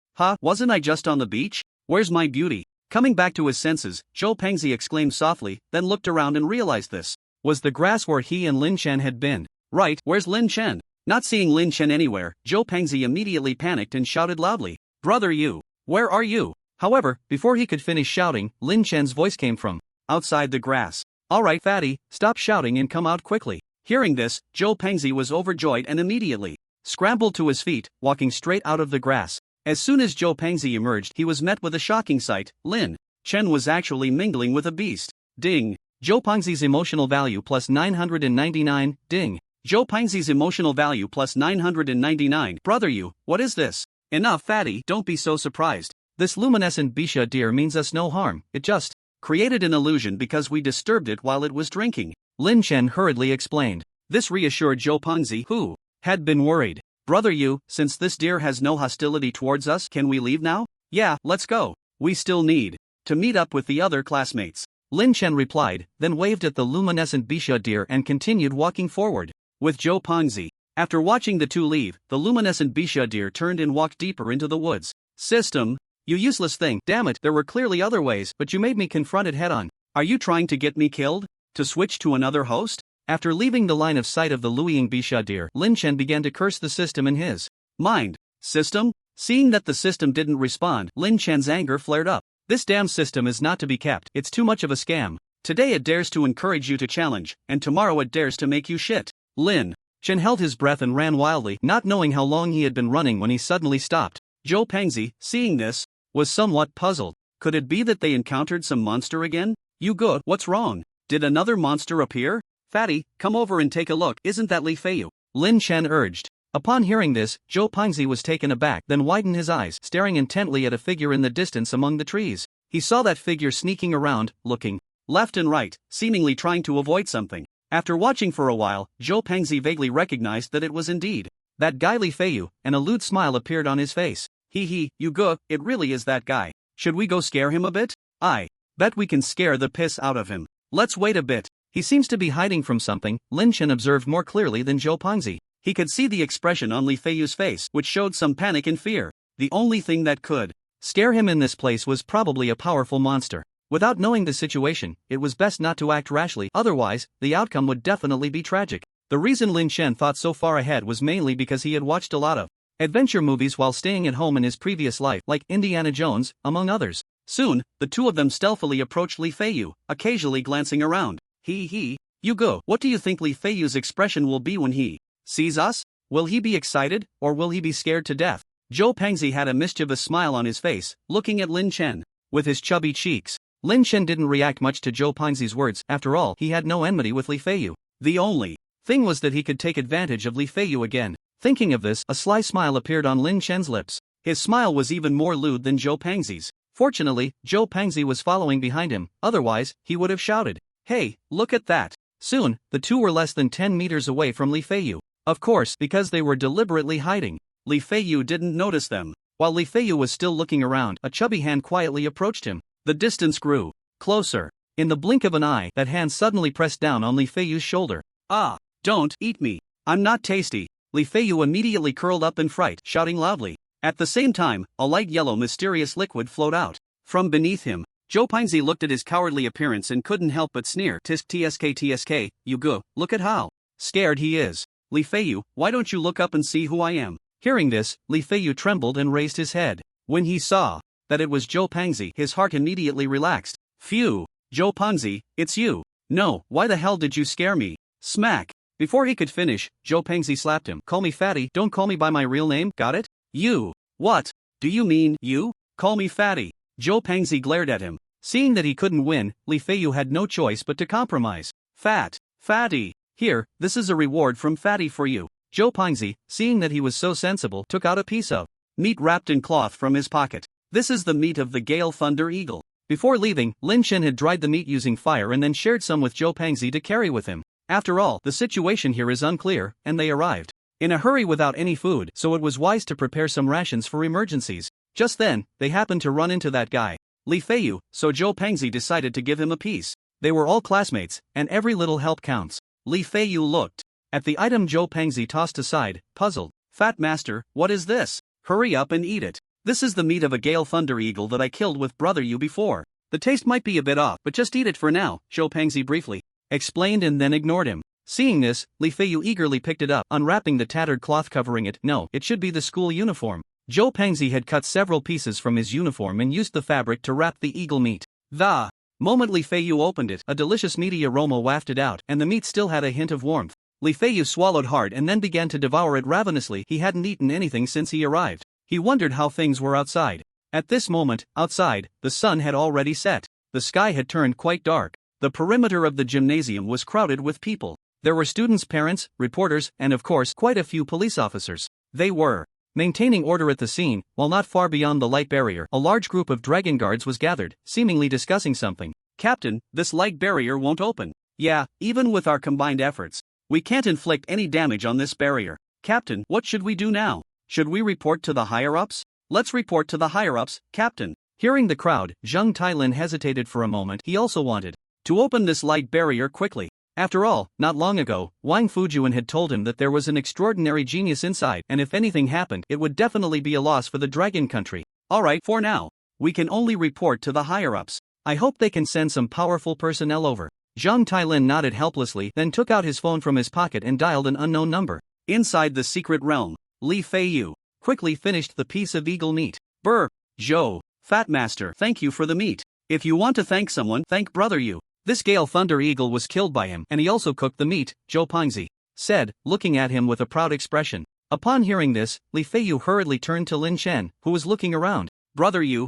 Wasn't I just on the beach? Where's my beauty? Coming back to his senses, Zhou Pengzi exclaimed softly, then looked around and realized this was the grass where he and Lin Chen had been. Right, where's Lin Chen? Not seeing Lin Chen anywhere, Zhou Pengzi immediately panicked and shouted loudly, Brother you, where are you? However, before he could finish shouting, Lin Chen's voice came from outside the grass. Alright fatty, stop shouting and come out quickly. Hearing this, Zhou Pengzi was overjoyed and immediately scrambled to his feet, walking straight out of the grass. As soon as Zhou Pengzi emerged, he was met with a shocking sight. Lin Chen was actually mingling with a beast. Ding. Zhou Pengzi's emotional value plus 999, ding. Joe Pingzi's emotional value plus 999. Brother you, what is this? Enough fatty, don't be so surprised. This luminescent bisha deer means us no harm, it just created an illusion because we disturbed it while it was drinking. Lynch hurriedly explained. This reassured Joe Pingzi, who had been worried. Brother you, since this deer has no hostility towards us, can we leave now? Yeah, let's go. We still need to meet up with the other classmates. Lynch replied, then waved at the luminescent bisha deer and continued walking forward with Joe Pingzi. After watching the two leave, the luminescent bisha deer turned and walked deeper into the woods. System, you useless thing, damn it, there were clearly other ways, but you made me confront it head on. Are you trying to get me killed? To switch to another host? After leaving the line of sight of the Luiying bisha deer, Lynch began to curse the system in his mind. System? Seeing that the system didn't respond, Lynch's anger flared up. This damn system is not to be kept, it's too much of a scam. Today it dares to encourage you to challenge, and tomorrow it dares to make you shit. Lynch held his breath and ran wildly, not knowing how long he had been running when he suddenly stopped. Joe Pingzi, seeing this, was somewhat puzzled. Could it be that they encountered some monster again? You good, what's wrong? Did another monster appear? Fatty, come over and take a look, isn't that Li Feiyu? Lynch urged. Upon hearing this, Joe Pingzi was taken aback, then widened his eyes, staring intently at a figure in the distance among the trees. He saw that figure sneaking around, looking left and right, seemingly trying to avoid something. After watching for a while, Joe Pingzi vaguely recognized that it was indeed that guy Li Feiyu, and a lewd smile appeared on his face. Hee, you go, it really is that guy. Should we go scare him a bit? I bet we can scare the piss out of him. Let's wait a bit. He seems to be hiding from something, Lynch observed more clearly than Joe Pingzi. He could see the expression on Li Feiyu's face, which showed some panic and fear. The only thing that could scare him in this place was probably a powerful monster. Without knowing the situation, it was best not to act rashly, otherwise, the outcome would definitely be tragic. The reason Lin Shen thought so far ahead was mainly because he had watched a lot of adventure movies while staying at home in his previous life, like Indiana Jones, among others. Soon, the two of them stealthily approached Li Feiyu, occasionally glancing around. You go. What do you think Li Feiyu's expression will be when he sees us? Will he be excited, or will he be scared to death? Joe Pingzi had a mischievous smile on his face, looking at Lin Chen with his chubby cheeks. Lin Chen didn't react much to Joe Pingzi's words, after all, he had no enmity with Li Feiyu. The only thing was that he could take advantage of Li Feiyu again. Thinking of this, a sly smile appeared on Lin Chen's lips. His smile was even more lewd than Joe Pingzi's. Fortunately, Joe Pingzi was following behind him, otherwise, he would have shouted, "Hey, look at that!" Soon, the two were less than 10 meters away from Li Feiyu. Of course, because they were deliberately hiding, Li Feiyu didn't notice them. While Li Feiyu was still looking around, a chubby hand quietly approached him. The distance grew closer. In the blink of an eye, that hand suddenly pressed down on Li Feiyu's shoulder. "Ah, don't eat me. I'm not tasty." Li Feiyu immediately curled up in fright, shouting loudly. At the same time, a light yellow mysterious liquid flowed out from beneath him. Joe Pingzi looked at his cowardly appearance and couldn't help but sneer. Tsk, you go, look at how scared he is. Li Feiyu, why don't you look up and see who I am? Hearing this, Li Feiyu trembled and raised his head. When he saw that it was Joe Pingzi, his heart immediately relaxed. Phew, Joe Pingzi, it's you. No, why the hell did you scare me? Smack. Before he could finish, Joe Pingzi slapped him. Call me fatty, don't call me by my real name, got it? You. What? Do you mean, you? Call me fatty. Joe Pingzi glared at him. Seeing that he couldn't win, Li Feiyu had no choice but to compromise. Fatty. Here, this is a reward from Fatty for you. Joe Pingzi, seeing that he was so sensible, took out a piece of meat wrapped in cloth from his pocket. This is the meat of the Gale Thunder Eagle. Before leaving, Lin Chen had dried the meat using fire and then shared some with Joe Pingzi to carry with him. After all, the situation here is unclear, and they arrived in a hurry without any food, so it was wise to prepare some rations for emergencies. Just then, they happened to run into that guy, Li Feiyu, so Joe Pingzi decided to give him a piece. They were all classmates, and every little help counts. Li Feiyu looked at the item Joe Pingzi tossed aside, puzzled. Fat master, what is this? Hurry up and eat it. This is the meat of a Gale Thunder Eagle that I killed with brother you before. The taste might be a bit off, but just eat it for now, Joe Pingzi briefly explained and then ignored him. Seeing this, Li Feiyu eagerly picked it up, unwrapping the tattered cloth covering it. No, it should be the school uniform. Joe Pingzi had cut several pieces from his uniform and used the fabric to wrap the eagle meat. The moment Li Feiyu opened it, a delicious meaty aroma wafted out, and the meat still had a hint of warmth. Li Feiyu swallowed hard and then began to devour it ravenously. He hadn't eaten anything since he arrived. He wondered how things were outside. At this moment, outside, the sun had already set. The sky had turned quite dark. The perimeter of the gymnasium was crowded with people. There were students' parents, reporters, and of course, quite a few police officers. They were maintaining order at the scene, while not far beyond the light barrier, a large group of dragon guards was gathered, seemingly discussing something. Captain, this light barrier won't open. Yeah, even with our combined efforts. We can't inflict any damage on this barrier. Captain, what should we do now? Should we report to the higher-ups? Let's report to the higher-ups, Captain. Hearing the crowd, Zheng Tailin hesitated for a moment. He also wanted to open this light barrier quickly. After all, not long ago, Wang Fujuan had told him that there was an extraordinary genius inside, and if anything happened, it would definitely be a loss for the Dragon Country. Alright, for now, we can only report to the higher-ups. I hope they can send some powerful personnel over. Zheng Tailin nodded helplessly, then took out his phone from his pocket and dialed an unknown number. Inside the secret realm, Li Feiyu quickly finished the piece of eagle meat. Brr, Zhou, Fat Master, thank you for the meat. If you want to thank someone, thank Brother Yu. This Gale Thunder Eagle was killed by him, and he also cooked the meat, Zhou Pengzi said, looking at him with a proud expression. Upon hearing this, Li Feiyu hurriedly turned to Lin Chen, who was looking around. Brother Yu,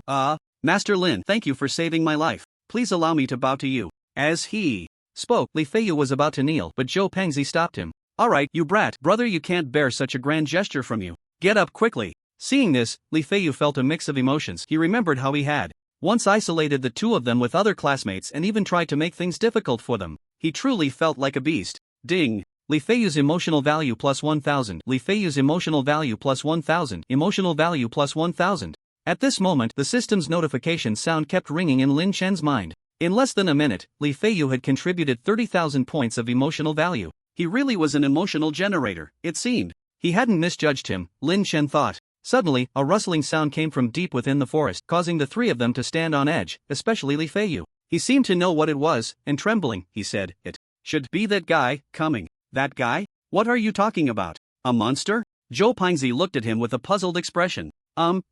Master Lin, thank you for saving my life. Please allow me to bow to you. As he spoke, Li Feiyu was about to kneel, but Zhou Pengzi stopped him. Alright, you brat, brother, you can't bear such a grand gesture from you. Get up quickly. Seeing this, Li Feiyu felt a mix of emotions. He remembered how he had once isolated the two of them with other classmates and even tried to make things difficult for them. He truly felt like a beast. Ding. Li Feiyu's emotional value plus 1000. Li Feiyu's emotional value plus 1000. Emotional value plus 1000. At this moment, the system's notification sound kept ringing in Lin Chen's mind. In less than a minute, Li Feiyu had contributed 30,000 points of emotional value. He really was an emotional generator, it seemed. He hadn't misjudged him, Lin Chen thought. Suddenly, a rustling sound came from deep within the forest, causing the three of them to stand on edge, especially Li Feiyu. He seemed to know what it was, and trembling, he said, "It should be that guy, coming." That guy? What are you talking about? A monster? Zhou Pengzi looked at him with a puzzled expression.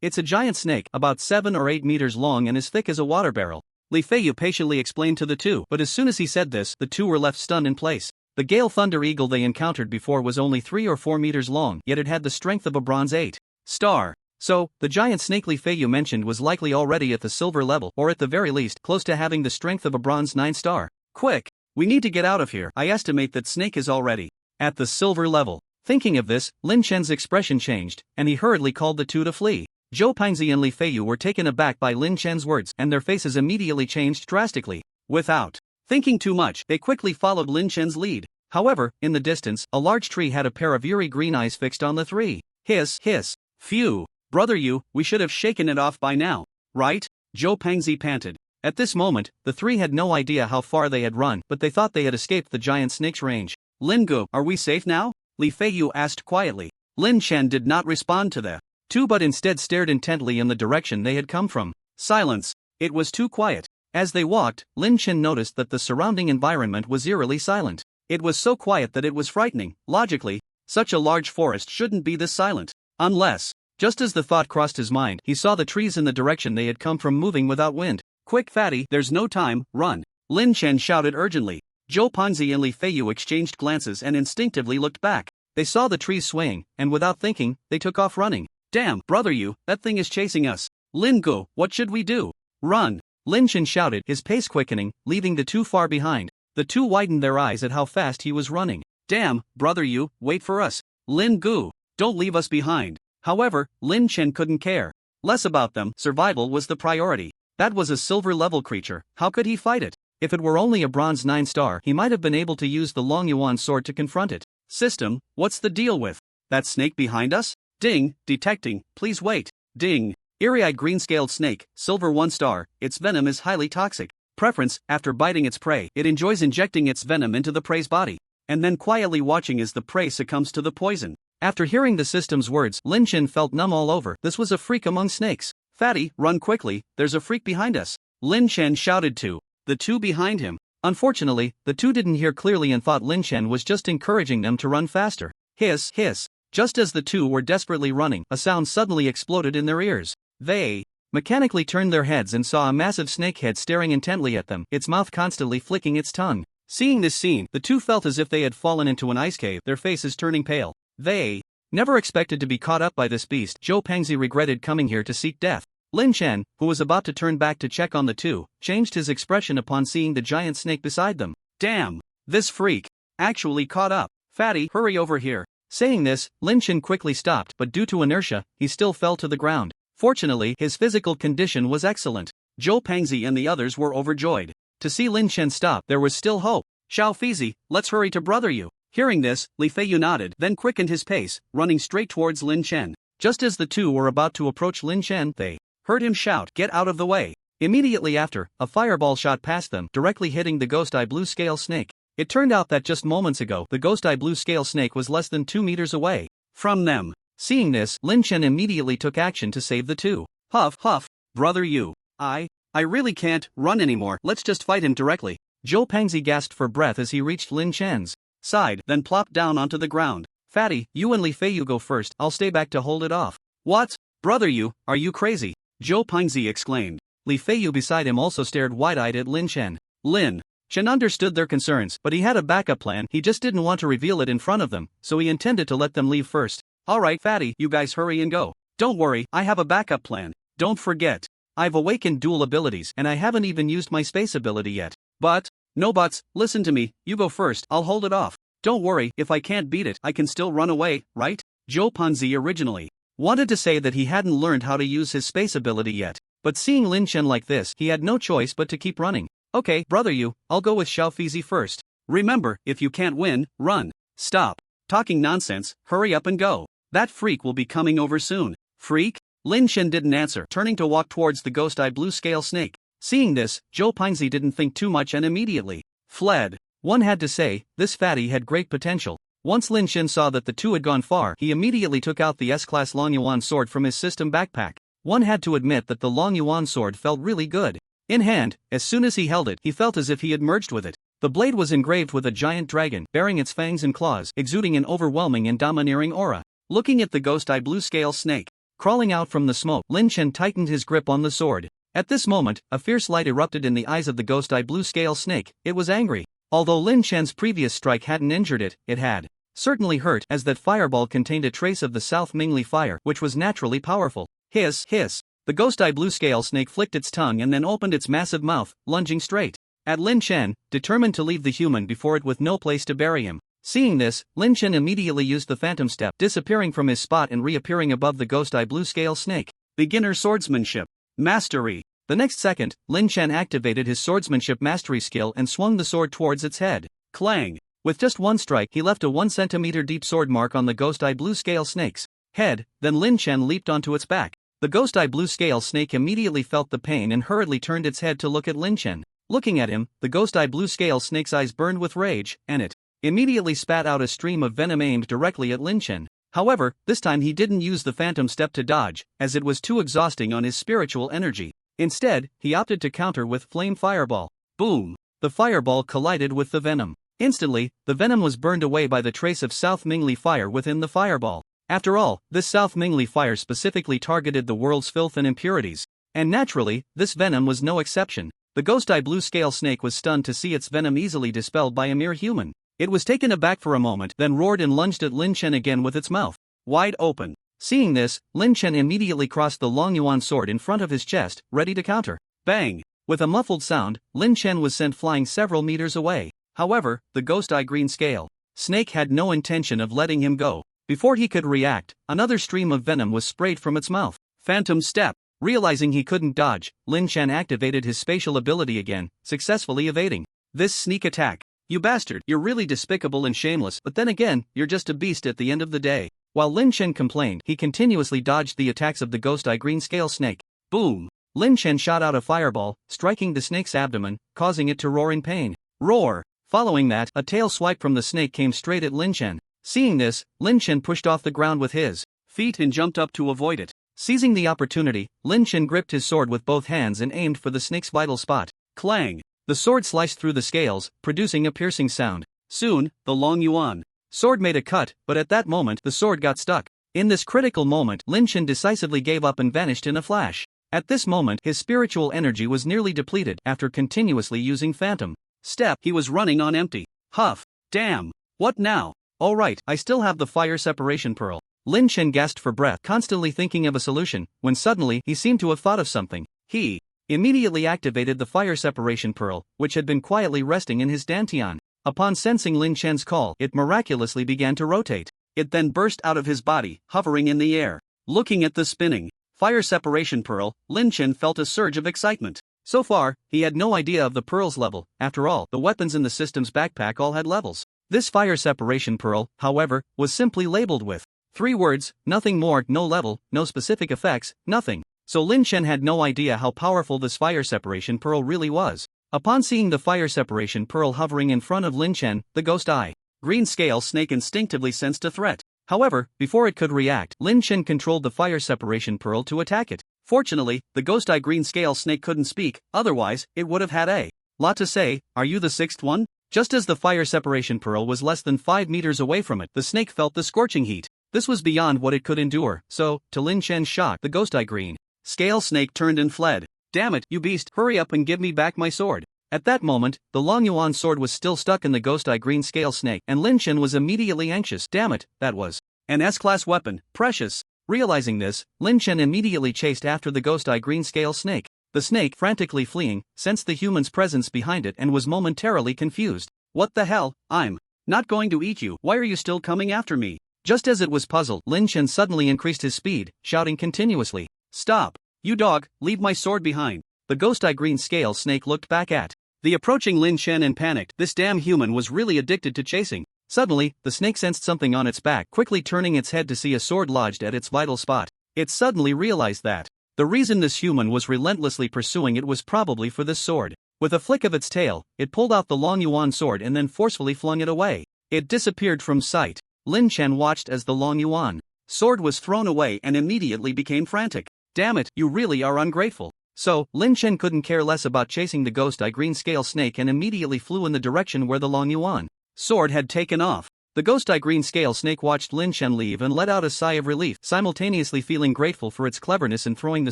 It's a giant snake, about 7 or 8 meters long and as thick as a water barrel. Li Feiyu patiently explained to the two, but as soon as he said this, the two were left stunned in place. The Gale Thunder Eagle they encountered before was only 3 or 4 meters long, yet it had the strength of a bronze 8 star. So, the giant snake Li Feiyu mentioned was likely already at the silver level, or at the very least, close to having the strength of a bronze 9 star. Quick! We need to get out of here. I estimate that snake is already at the silver level. Thinking of this, Lin Chen's expression changed, and he hurriedly called the two to flee. Zhou Pengzi and Li Feiyu were taken aback by Lin Chen's words, and their faces immediately changed drastically. Without thinking too much, they quickly followed Lin Chen's lead. However, in the distance, a large tree had a pair of eerie green eyes fixed on the three. Hiss, hiss. Phew. Brother Yu, we should have shaken it off by now, right? Zhou Pengzi panted. At this moment, the three had no idea how far they had run, but they thought they had escaped the giant snake's range. Lin Gu, are we safe now? Li Feiyu asked quietly. Lin Chen did not respond to the two but instead stared intently in the direction they had come from. Silence. It was too quiet. As they walked, Lin Chen noticed that the surrounding environment was eerily silent. It was so quiet that it was frightening. Logically, such a large forest shouldn't be this silent. Unless, just as the thought crossed his mind, he saw the trees in the direction they had come from moving without wind. Quick, fatty, there's no time, run. Lin Chen shouted urgently. Zhou Pengzi and Li Feiyu exchanged glances and instinctively looked back. They saw the trees swaying, and without thinking, they took off running. Damn, brother Yu, that thing is chasing us. Lin Gu, what should we do? Run. Lin Chen shouted, his pace quickening, leaving the two far behind. The two widened their eyes at how fast he was running. Damn, brother Yu, wait for us. Lin Gu, don't leave us behind. However, Lin Chen couldn't care less about them. Survival was the priority. That was a silver-level creature. How could he fight it? If it were only a bronze 9 star, he might have been able to use the Long Yuan sword to confront it. System, what's the deal with that snake behind us? Ding, detecting, please wait. Ding. Eerie-eyed green-scaled snake, silver 1 star, its venom is highly toxic. Preference, after biting its prey, it enjoys injecting its venom into the prey's body, and then quietly watching as the prey succumbs to the poison. After hearing the system's words, Lin Chen felt numb all over. This was a freak among snakes. Fatty, run quickly, there's a freak behind us. Lin Chen shouted to the two behind him. Unfortunately, the two didn't hear clearly and thought Lin Chen was just encouraging them to run faster. Hiss, hiss. Just as the two were desperately running, a sound suddenly exploded in their ears. They mechanically turned their heads and saw a massive snake head staring intently at them, its mouth constantly flicking its tongue. Seeing this scene, the two felt as if they had fallen into an ice cave, their faces turning pale. They never expected to be caught up by this beast. Zhou Pengzi regretted coming here to seek death. Lin Chen, who was about to turn back to check on the two, changed his expression upon seeing the giant snake beside them. Damn! This freak! actually caught up. Fatty, hurry over here. Saying this, Lin Chen quickly stopped, but due to inertia, he still fell to the ground. Fortunately, his physical condition was excellent. Zhou Pangzi and the others were overjoyed. To see Lin Chen stop, there was still hope. Xiao Fizi, let's hurry to brother you. Hearing this, Li Feiyu nodded, then quickened his pace, running straight towards Lin Chen. Just as the two were about to approach Lin Chen, they heard him shout, "Get out of the way!" Immediately after, a fireball shot past them, directly hitting the Ghost Eye Blue Scale Snake. It turned out that just moments ago, the Ghost Eye Blue Scale Snake was less than 2 meters away from them. Seeing this, Lin Chen immediately took action to save the two. Huff, huff, brother you. I really can't run anymore, let's just fight him directly. Zhou Pangzi gasped for breath as he reached Lin Chen's side, then plopped down onto the ground. Fatty, you and Li Feiyu go first, I'll stay back to hold it off. What? Brother you, are you crazy? Zhou Pangzi exclaimed. Li Feiyu beside him also stared wide-eyed at Lin Chen. Lin Chen understood their concerns, but he had a backup plan, he just didn't want to reveal it in front of them, so he intended to let them leave first. Alright Fatty, you guys hurry and go. Don't worry, I have a backup plan. Don't forget, I've awakened dual abilities and I haven't even used my space ability yet. But, no buts, listen to me, you go first, I'll hold it off. Don't worry, if I can't beat it, I can still run away, right? Zhou Pangzi originally wanted to say that he hadn't learned how to use his space ability yet, but seeing Lin Chen like this, he had no choice but to keep running. Okay, brother you, I'll go with Xiao Fizi first. Remember, if you can't win, run. Stop talking nonsense, hurry up and go. That freak will be coming over soon. Freak? Lin Chen didn't answer, turning to walk towards the Ghost Eye Blue Scale Snake. Seeing this, Zhou Pangzi didn't think too much and immediately fled. One had to say, this fatty had great potential. Once Lin Chen saw that the two had gone far, he immediately took out the S-Class Long Yuan sword from his system backpack. One had to admit that the Long Yuan sword felt really good. In hand, as soon as he held it, he felt as if he had merged with it. The blade was engraved with a giant dragon, bearing its fangs and claws, exuding an overwhelming and domineering aura. Looking at the Ghost Eye Blue Scale Snake crawling out from the smoke, Lin Chen tightened his grip on the sword. At this moment, a fierce light erupted in the eyes of the Ghost Eye Blue Scale Snake. It was angry. Although Lin Chen's previous strike hadn't injured it, it had certainly hurt, as that fireball contained a trace of the South Mingli fire, which was naturally powerful. Hiss, hiss. The Ghost Eye Blue Scale Snake flicked its tongue and then opened its massive mouth, lunging straight at Lin Chen, determined to leave the human before it with no place to bury him. Seeing this, Lin Chen immediately used the Phantom Step, disappearing from his spot and reappearing above the Ghost Eye Blue Scale Snake. Beginner Swordsmanship Mastery. The next second, Lin Chen activated his swordsmanship mastery skill and swung the sword towards its head. Clang! With just one strike, he left a 1 centimeter deep sword mark on the Ghost Eye Blue Scale Snake's head, then Lin Chen leaped onto its back. The Ghost Eye Blue Scale Snake immediately felt the pain and hurriedly turned its head to look at Lin Chen. Looking at him, the Ghost Eye Blue Scale Snake's eyes burned with rage, and it immediately spat out a stream of venom aimed directly at Lin Chen. However, this time he didn't use the Phantom Step to dodge, as it was too exhausting on his spiritual energy. Instead, he opted to counter with Flame Fireball. Boom! The fireball collided with the venom. Instantly, the venom was burned away by the trace of South Mingli fire within the fireball. After all, this South Mingli fire specifically targeted the world's filth and impurities. And naturally, this venom was no exception. The Ghost Eye Blue Scale Snake was stunned to see its venom easily dispelled by a mere human. It was taken aback for a moment, then roared and lunged at Lin Chen again with its mouth wide open. Seeing this, Lin Chen immediately crossed the Long Yuan sword in front of his chest, ready to counter. Bang! With a muffled sound, Lin Chen was sent flying several meters away. However, the Ghost Eye Green Scale Snake had no intention of letting him go. Before he could react, another stream of venom was sprayed from its mouth. Phantom Step. Realizing he couldn't dodge, Lin Chen activated his spatial ability again, successfully evading this sneak attack. You bastard, you're really despicable and shameless, but then again, you're just a beast at the end of the day. While Lin Chen complained, he continuously dodged the attacks of the Ghost Eye Green Scale Snake. Boom! Lin Chen shot out a fireball, striking the snake's abdomen, causing it to roar in pain. Roar! Following that, a tail swipe from the snake came straight at Lin Chen. Seeing this, Lin Chen pushed off the ground with his feet and jumped up to avoid it. Seizing the opportunity, Lin Chen gripped his sword with both hands and aimed for the snake's vital spot. Clang! The sword sliced through the scales, producing a piercing sound. Soon, the Long Yuan sword made a cut, but at that moment the sword got stuck. In this critical moment, Lin Chen decisively gave up and vanished in a flash. At this moment, his spiritual energy was nearly depleted after continuously using Phantom Step. He was running on empty. Huff! Damn! What now? Alright, I still have the Fire Separation Pearl. Lin Chen gasped for breath, constantly thinking of a solution, when suddenly he seemed to have thought of something. He immediately activated the Fire Separation Pearl, which had been quietly resting in his dantian. Upon sensing Lin Chen's call, it miraculously began to rotate. It then burst out of his body, hovering in the air. Looking at the spinning fire separation pearl, Lin Chen felt a surge of excitement. So far, he had no idea of the pearl's level. After all, the weapons in the system's backpack all had levels. This fire separation pearl, however, was simply labeled with 3 words, nothing more, no level, no specific effects, nothing. So Lin Chen had no idea how powerful this fire separation pearl really was. Upon seeing the fire separation pearl hovering in front of Lin Chen, the ghost eye green scale snake instinctively sensed a threat. However, before it could react, Lin Chen controlled the fire separation pearl to attack it. Fortunately, the ghost eye green scale snake couldn't speak, otherwise, it would have had a lot to say. Are you the 6th one? Just as the fire separation pearl was less than 5 meters away from it, the snake felt the scorching heat. This was beyond what it could endure, so, to Lin Chen's shock, the ghost eye green scale snake turned and fled. Damn it, you beast, hurry up and give me back my sword. At that moment, the Long Yuan sword was still stuck in the ghost eye green scale snake, and Lin Chen was immediately anxious. Damn it, that was an S-class weapon, precious. Realizing this, Lin Chen immediately chased after the ghost eye green scale snake. The snake, frantically fleeing, sensed the human's presence behind it and was momentarily confused. What the hell? I'm not going to eat you. Why are you still coming after me? Just as it was puzzled, Lin Chen suddenly increased his speed, shouting continuously, "Stop! You dog, leave my sword behind." The ghost eye green scale snake looked back at the approaching Lin Chen and panicked. This damn human was really addicted to chasing. Suddenly, the snake sensed something on its back, quickly turning its head to see a sword lodged at its vital spot. It suddenly realized that the reason this human was relentlessly pursuing it was probably for this sword. With a flick of its tail, it pulled out the Long Yuan sword and then forcefully flung it away. It disappeared from sight. Lin Chen watched as the Long Yuan sword was thrown away and immediately became frantic. Damn it, you really are ungrateful. So, Lin Chen couldn't care less about chasing the ghost eye green scale snake and immediately flew in the direction where the Long Yuan sword had taken off. The ghost eye green scale snake watched Lin Chen leave and let out a sigh of relief, simultaneously feeling grateful for its cleverness in throwing the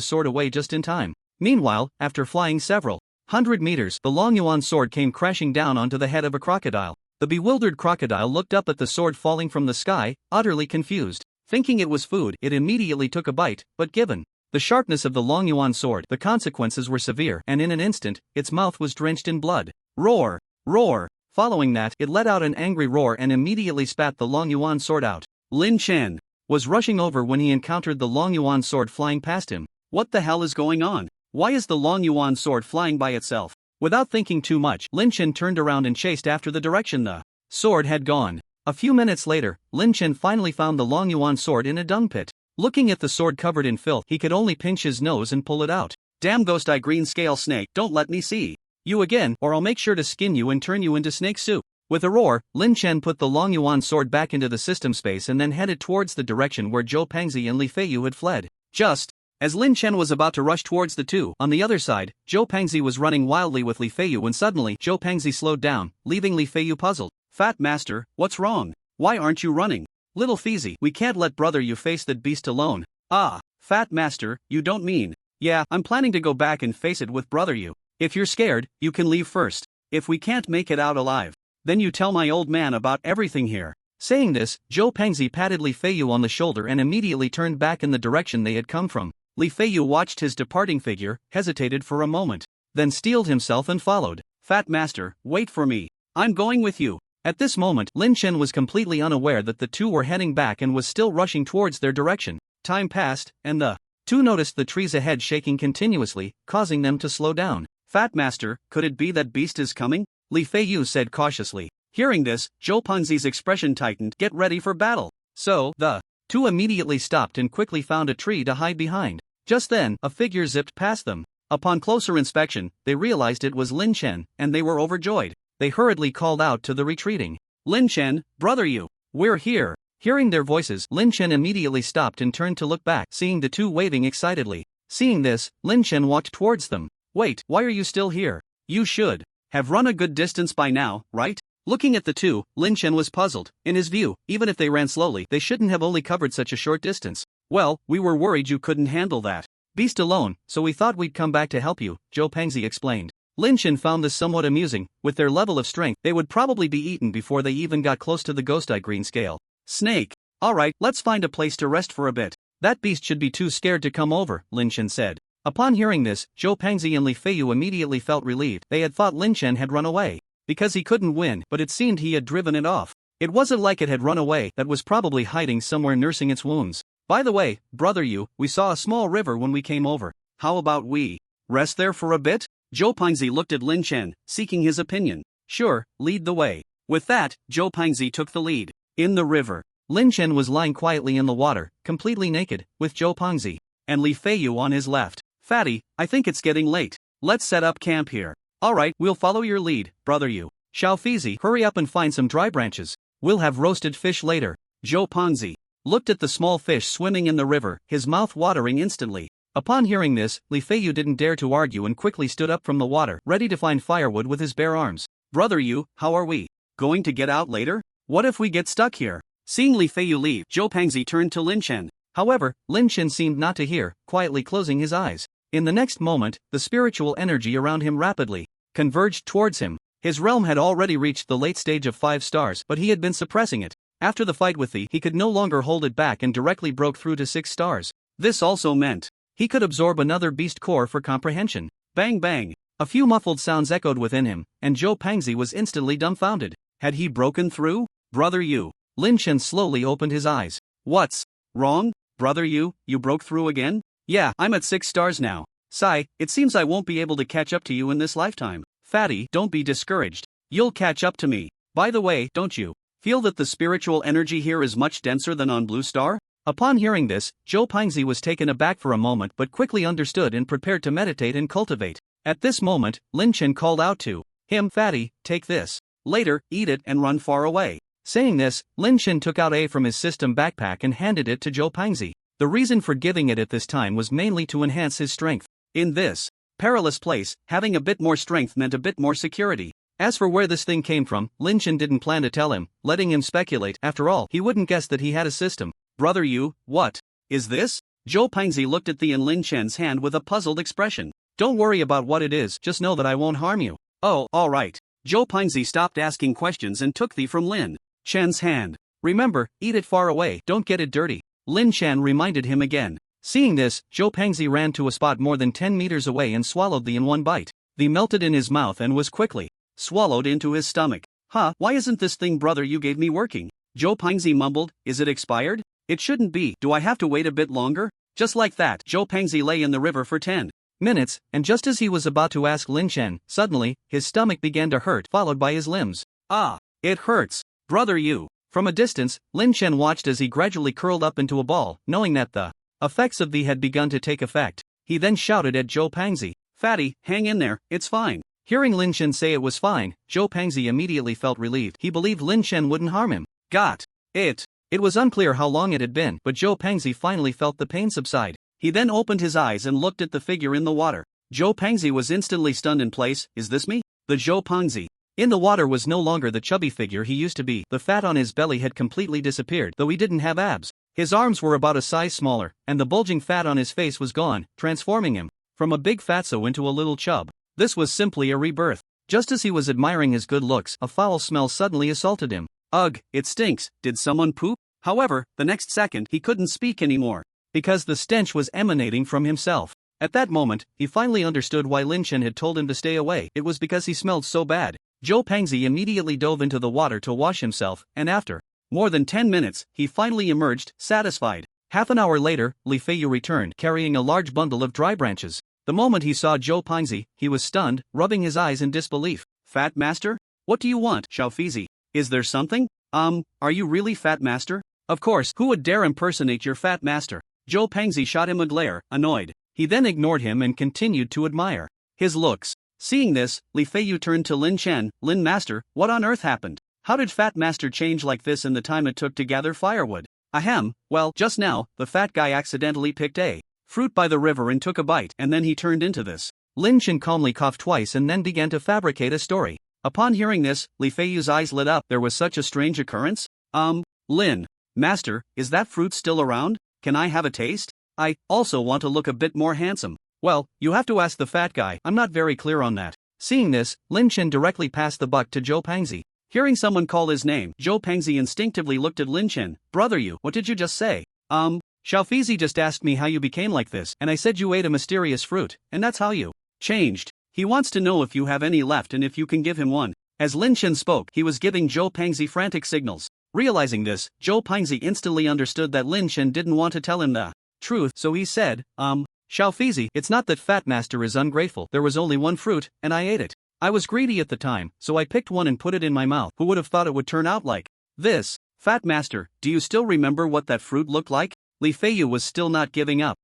sword away just in time. Meanwhile, after flying several 100 meters, the Long Yuan sword came crashing down onto the head of a crocodile. The bewildered crocodile looked up at the sword falling from the sky, utterly confused. Thinking it was food, it immediately took a bite, but given the sharpness of the Long Yuan sword, the consequences were severe, and in an instant, its mouth was drenched in blood. Roar! Roar! Following that, it let out an angry roar and immediately spat the Long Yuan sword out. Lin Chen was rushing over when he encountered the Long Yuan sword flying past him. What the hell is going on? Why is the Long Yuan sword flying by itself? Without thinking too much, Lin Chen turned around and chased after the direction the sword had gone. A few minutes later, Lin Chen finally found the Long Yuan sword in a dung pit. Looking at the sword covered in filth, he could only pinch his nose and pull it out. Damn ghost eye green scale snake, don't let me see you again, or I'll make sure to skin you and turn you into snake soup. With a roar, Lin Chen put the Long Yuan sword back into the system space and then headed towards the direction where Zhou Pengzi and Li Feiyu had fled. Just as Lin Chen was about to rush towards the two, on the other side, Zhou Pengzi was running wildly with Li Feiyu when suddenly Zhou Pengzi slowed down, leaving Li Feiyu puzzled. Fat master, what's wrong? Why aren't you running? Little Feezy, we can't let brother you face that beast alone. Ah, fat master, you don't mean. Yeah, I'm planning to go back and face it with brother you. If you're scared, you can leave first. If we can't make it out alive, then you tell my old man about everything here. Saying this, Zhou Pengzi patted Li Feiyu on the shoulder and immediately turned back in the direction they had come from. Li Feiyu watched his departing figure, hesitated for a moment, then steeled himself and followed. Fat master, wait for me. I'm going with you. At this moment, Lin Chen was completely unaware that the two were heading back and was still rushing towards their direction. Time passed, and the two noticed the trees ahead shaking continuously, causing them to slow down. Fat master, could it be that beast is coming? Li Feiyu said cautiously. Hearing this, Zhou Pengzi's expression tightened. Get ready for battle. So, the two immediately stopped and quickly found a tree to hide behind. Just then, a figure zipped past them. Upon closer inspection, they realized it was Lin Chen, and they were overjoyed. They hurriedly called out to the retreating Lin Chen, brother you, we're here. Hearing their voices, Lin Chen immediately stopped and turned to look back, seeing the two waving excitedly. Seeing this, Lin Chen walked towards them. Wait, why are you still here? You should have run a good distance by now, right? Looking at the two, Lin Chen was puzzled. In his view, even if they ran slowly, they shouldn't have only covered such a short distance. Well, we were worried you couldn't handle that beast alone, so we thought we'd come back to help you, Zhou Pengzi explained. Lin Chen found this somewhat amusing. With their level of strength, they would probably be eaten before they even got close to the ghost eye green scale snake. Alright, let's find a place to rest for a bit. That beast should be too scared to come over, Lin Chen said. Upon hearing this, Zhou Pengzi and Li Feiyu immediately felt relieved. They had thought Lin Chen had run away. because he couldn't win, but it seemed he had driven it off. It wasn't like it had run away, that was probably hiding somewhere nursing its wounds. By the way, brother you, we saw a small river when we came over. How about we rest there for a bit? Zhou Pingzi looked at Lin Chen, seeking his opinion. Sure, lead the way. With that, Zhou Pingzi took the lead. In the river, Lin Chen was lying quietly in the water, completely naked, with Zhou Pingzi and Li Feiyu on his left. Fatty, I think it's getting late. Let's set up camp here. Alright, we'll follow your lead, brother you. Xiao Fizi, hurry up and find some dry branches. We'll have roasted fish later. Zhou Pingzi looked at the small fish swimming in the river, his mouth watering instantly. Upon hearing this, Li Feiyu didn't dare to argue and quickly stood up from the water, ready to find firewood with his bare arms. Brother you, how are we going to get out later? What if we get stuck here? Seeing Li Feiyu leave, Zhou Pingzi turned to Lin Chen. However, Lin Chen seemed not to hear, quietly closing his eyes. In the next moment, the spiritual energy around him rapidly converged towards him. His realm had already reached the late stage of 5 stars, but he had been suppressing it. After the fight with he could no longer hold it back and directly broke through to 6 stars. This also meant he could absorb another beast core for comprehension. Bang bang. A few muffled sounds echoed within him, and Zhou Pingzi was instantly dumbfounded. Had he broken through? Brother you. Lin Chen slowly opened his eyes. What's wrong? Brother you broke through again? Yeah, I'm at 6 stars now. Sigh, it seems I won't be able to catch up to you in this lifetime. Fatty, don't be discouraged. You'll catch up to me. By the way, don't you feel that the spiritual energy here is much denser than on Blue Star? Upon hearing this, Zhou Pingzi was taken aback for a moment but quickly understood and prepared to meditate and cultivate. At this moment, Lin Chen called out to him, Fatty, take this. Later, eat it and run far away. Saying this, Lin Chen took out a from his system backpack and handed it to Zhou Pingzi. The reason for giving it at this time was mainly to enhance his strength. In this perilous place, having a bit more strength meant a bit more security. As for where this thing came from, Lin Chen didn't plan to tell him, letting him speculate. After all, he wouldn't guess that he had a system. Brother you, what is this? Zhou Pingzi looked at the in Lin Chen's hand with a puzzled expression. Don't worry about what it is, just know that I won't harm you. Oh, alright. Zhou Pingzi stopped asking questions and took the from Lin Chen's hand. Remember, eat it far away, don't get it dirty. Lin Chen reminded him again. Seeing this, Zhou Pingzi ran to a spot more than 10 meters away and swallowed the in one bite. The melted in his mouth and was quickly swallowed into his stomach. Huh, why isn't this thing brother you gave me working? Zhou Pingzi mumbled, is it expired? It shouldn't be, do I have to wait a bit longer? Just like that, Zhou Pingzi lay in the river for 10 minutes, and just as he was about to ask Lin Chen, suddenly, his stomach began to hurt, followed by his limbs. Ah, it hurts. Brother you. From a distance, Lin Chen watched as he gradually curled up into a ball, knowing that the effects of the had begun to take effect. He then shouted at Zhou Pingzi, Fatty, hang in there, it's fine. Hearing Lin Chen say it was fine, Zhou Pingzi immediately felt relieved. He believed Lin Chen wouldn't harm him. Got it. It was unclear how long it had been, but Zhou Pingzi finally felt the pain subside. He then opened his eyes and looked at the figure in the water. Zhou Pingzi was instantly stunned in place. Is this me? The Zhou Pingzi in the water was no longer the chubby figure he used to be. The fat on his belly had completely disappeared, though he didn't have abs. His arms were about a size smaller, and the bulging fat on his face was gone, transforming him from a big fatso into a little chub. This was simply a rebirth. Just as he was admiring his good looks, a foul smell suddenly assaulted him. Ugh, it stinks. Did someone poop? However, the next second he couldn't speak anymore, because the stench was emanating from himself. At that moment, he finally understood why Lin Chen had told him to stay away. It was because he smelled so bad. Zhou Pingzi immediately dove into the water to wash himself, and after more than 10 minutes, he finally emerged, satisfied. Half an hour later, Li Feiyu returned, carrying a large bundle of dry branches. The moment he saw Zhou Pingzi, he was stunned, rubbing his eyes in disbelief. Fat Master? What do you want, Xiao Fizi? Is there something? Are you really Fat Master? Of course, who would dare impersonate your Fat Master? Zhou Pingzi shot him a glare, annoyed. He then ignored him and continued to admire his looks. Seeing this, Li Feiyu turned to Lin Chen. Lin Master, what on earth happened? How did Fat Master change like this in the time it took to gather firewood? Ahem, well, just now, the fat guy accidentally picked a fruit by the river and took a bite, and then he turned into this. Lin Chen calmly coughed twice and then began to fabricate a story. Upon hearing this, Li Feiyu's eyes lit up. There was such a strange occurrence? Lin Master, is that fruit still around? Can I have a taste? I also want to look a bit more handsome. Well, you have to ask the fat guy, I'm not very clear on that. Seeing this, Lin Chen directly passed the buck to Zhou Pingzi. Hearing someone call his name, Zhou Pingzi instinctively looked at Lin Chen. Brother you, what did you just say? Xiao Fizi just asked me how you became like this, and I said you ate a mysterious fruit, and that's how you changed. He wants to know if you have any left and if you can give him one. As Lin Chen spoke, he was giving Zhou Pangzi frantic signals. Realizing this, Zhou Pangzi instantly understood that Lin Chen didn't want to tell him the truth, so he said, Xiao Fizi, it's not that Fat Master is ungrateful. There was only one fruit, and I ate it. I was greedy at the time, so I picked one and put it in my mouth. Who would have thought it would turn out like this? Fat Master, do you still remember what that fruit looked like? Li Feiyu was still not giving up.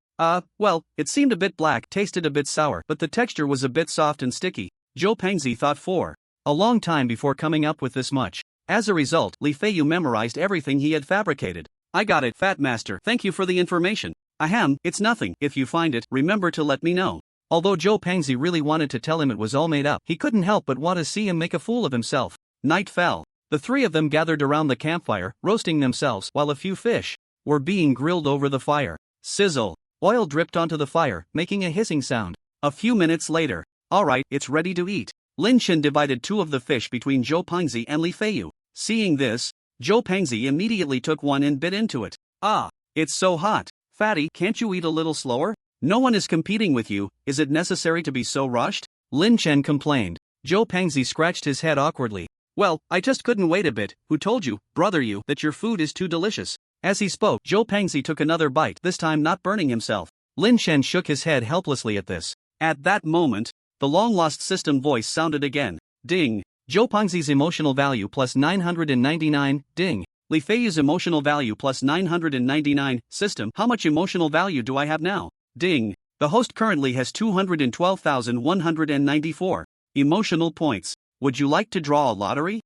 Well, it seemed a bit black, tasted a bit sour, but the texture was a bit soft and sticky. Zhou Pangzi thought for a long time before coming up with this much. As a result, Li Feiyu memorized everything he had fabricated. I got it, Fat Master, thank you for the information. Ahem, it's nothing. If you find it, remember to let me know. Although Zhou Pangzi really wanted to tell him it was all made up, he couldn't help but want to see him make a fool of himself. Night fell. The three of them gathered around the campfire, roasting themselves, while a few fish were being grilled over the fire. Sizzle. Oil dripped onto the fire, making a hissing sound. A few minutes later. Alright, it's ready to eat. Lin Chen divided two of the fish between Zhou Pangzi and Li Feiyu. Seeing this, Zhou Pangzi immediately took one and bit into it. Ah, it's so hot. Fatty, can't you eat a little slower? No one is competing with you, is it necessary to be so rushed? Lin Chen complained. Zhou Pangzi scratched his head awkwardly. Well, I just couldn't wait a bit. Who told you, brother you, that your food is too delicious? As he spoke, Zhou Pangzi took another bite, this time not burning himself. Lin Chen shook his head helplessly at this. At that moment, the long-lost system voice sounded again. Ding. Zhou Pangzi's emotional value plus 999, ding. Li Feiyu's emotional value plus 999, system, how much emotional value do I have now? Ding. The host currently has 212,194 emotional points. Would you like to draw a lottery?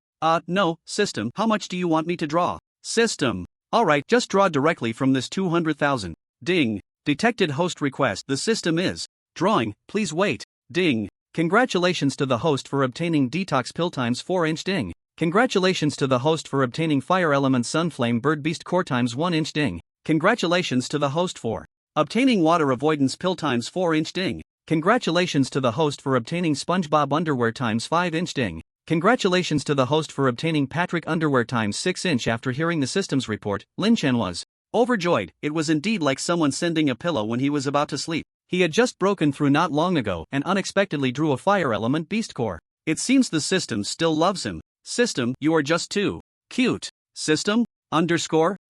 No, system, how much do you want me to draw? System. Alright, just draw directly from this 200,000. Ding. Detected host request, the system is drawing, please wait. Ding. Congratulations to the host for obtaining detox pill times 4-inch ding. Congratulations to the host for obtaining fire element sunflame bird beast core times 1-inch ding. Congratulations to the host for obtaining water avoidance pill times 4-inch ding. Congratulations to the host for obtaining SpongeBob underwear times 5-inch ding. Congratulations to the host for obtaining Patrick underwear times 6-inch. After hearing the system's report, Lin Chen was overjoyed. It was indeed like someone sending a pillow when he was about to sleep. He had just broken through not long ago and unexpectedly drew a fire element beast core. It seems the system still loves him. System, you are just too cute. System?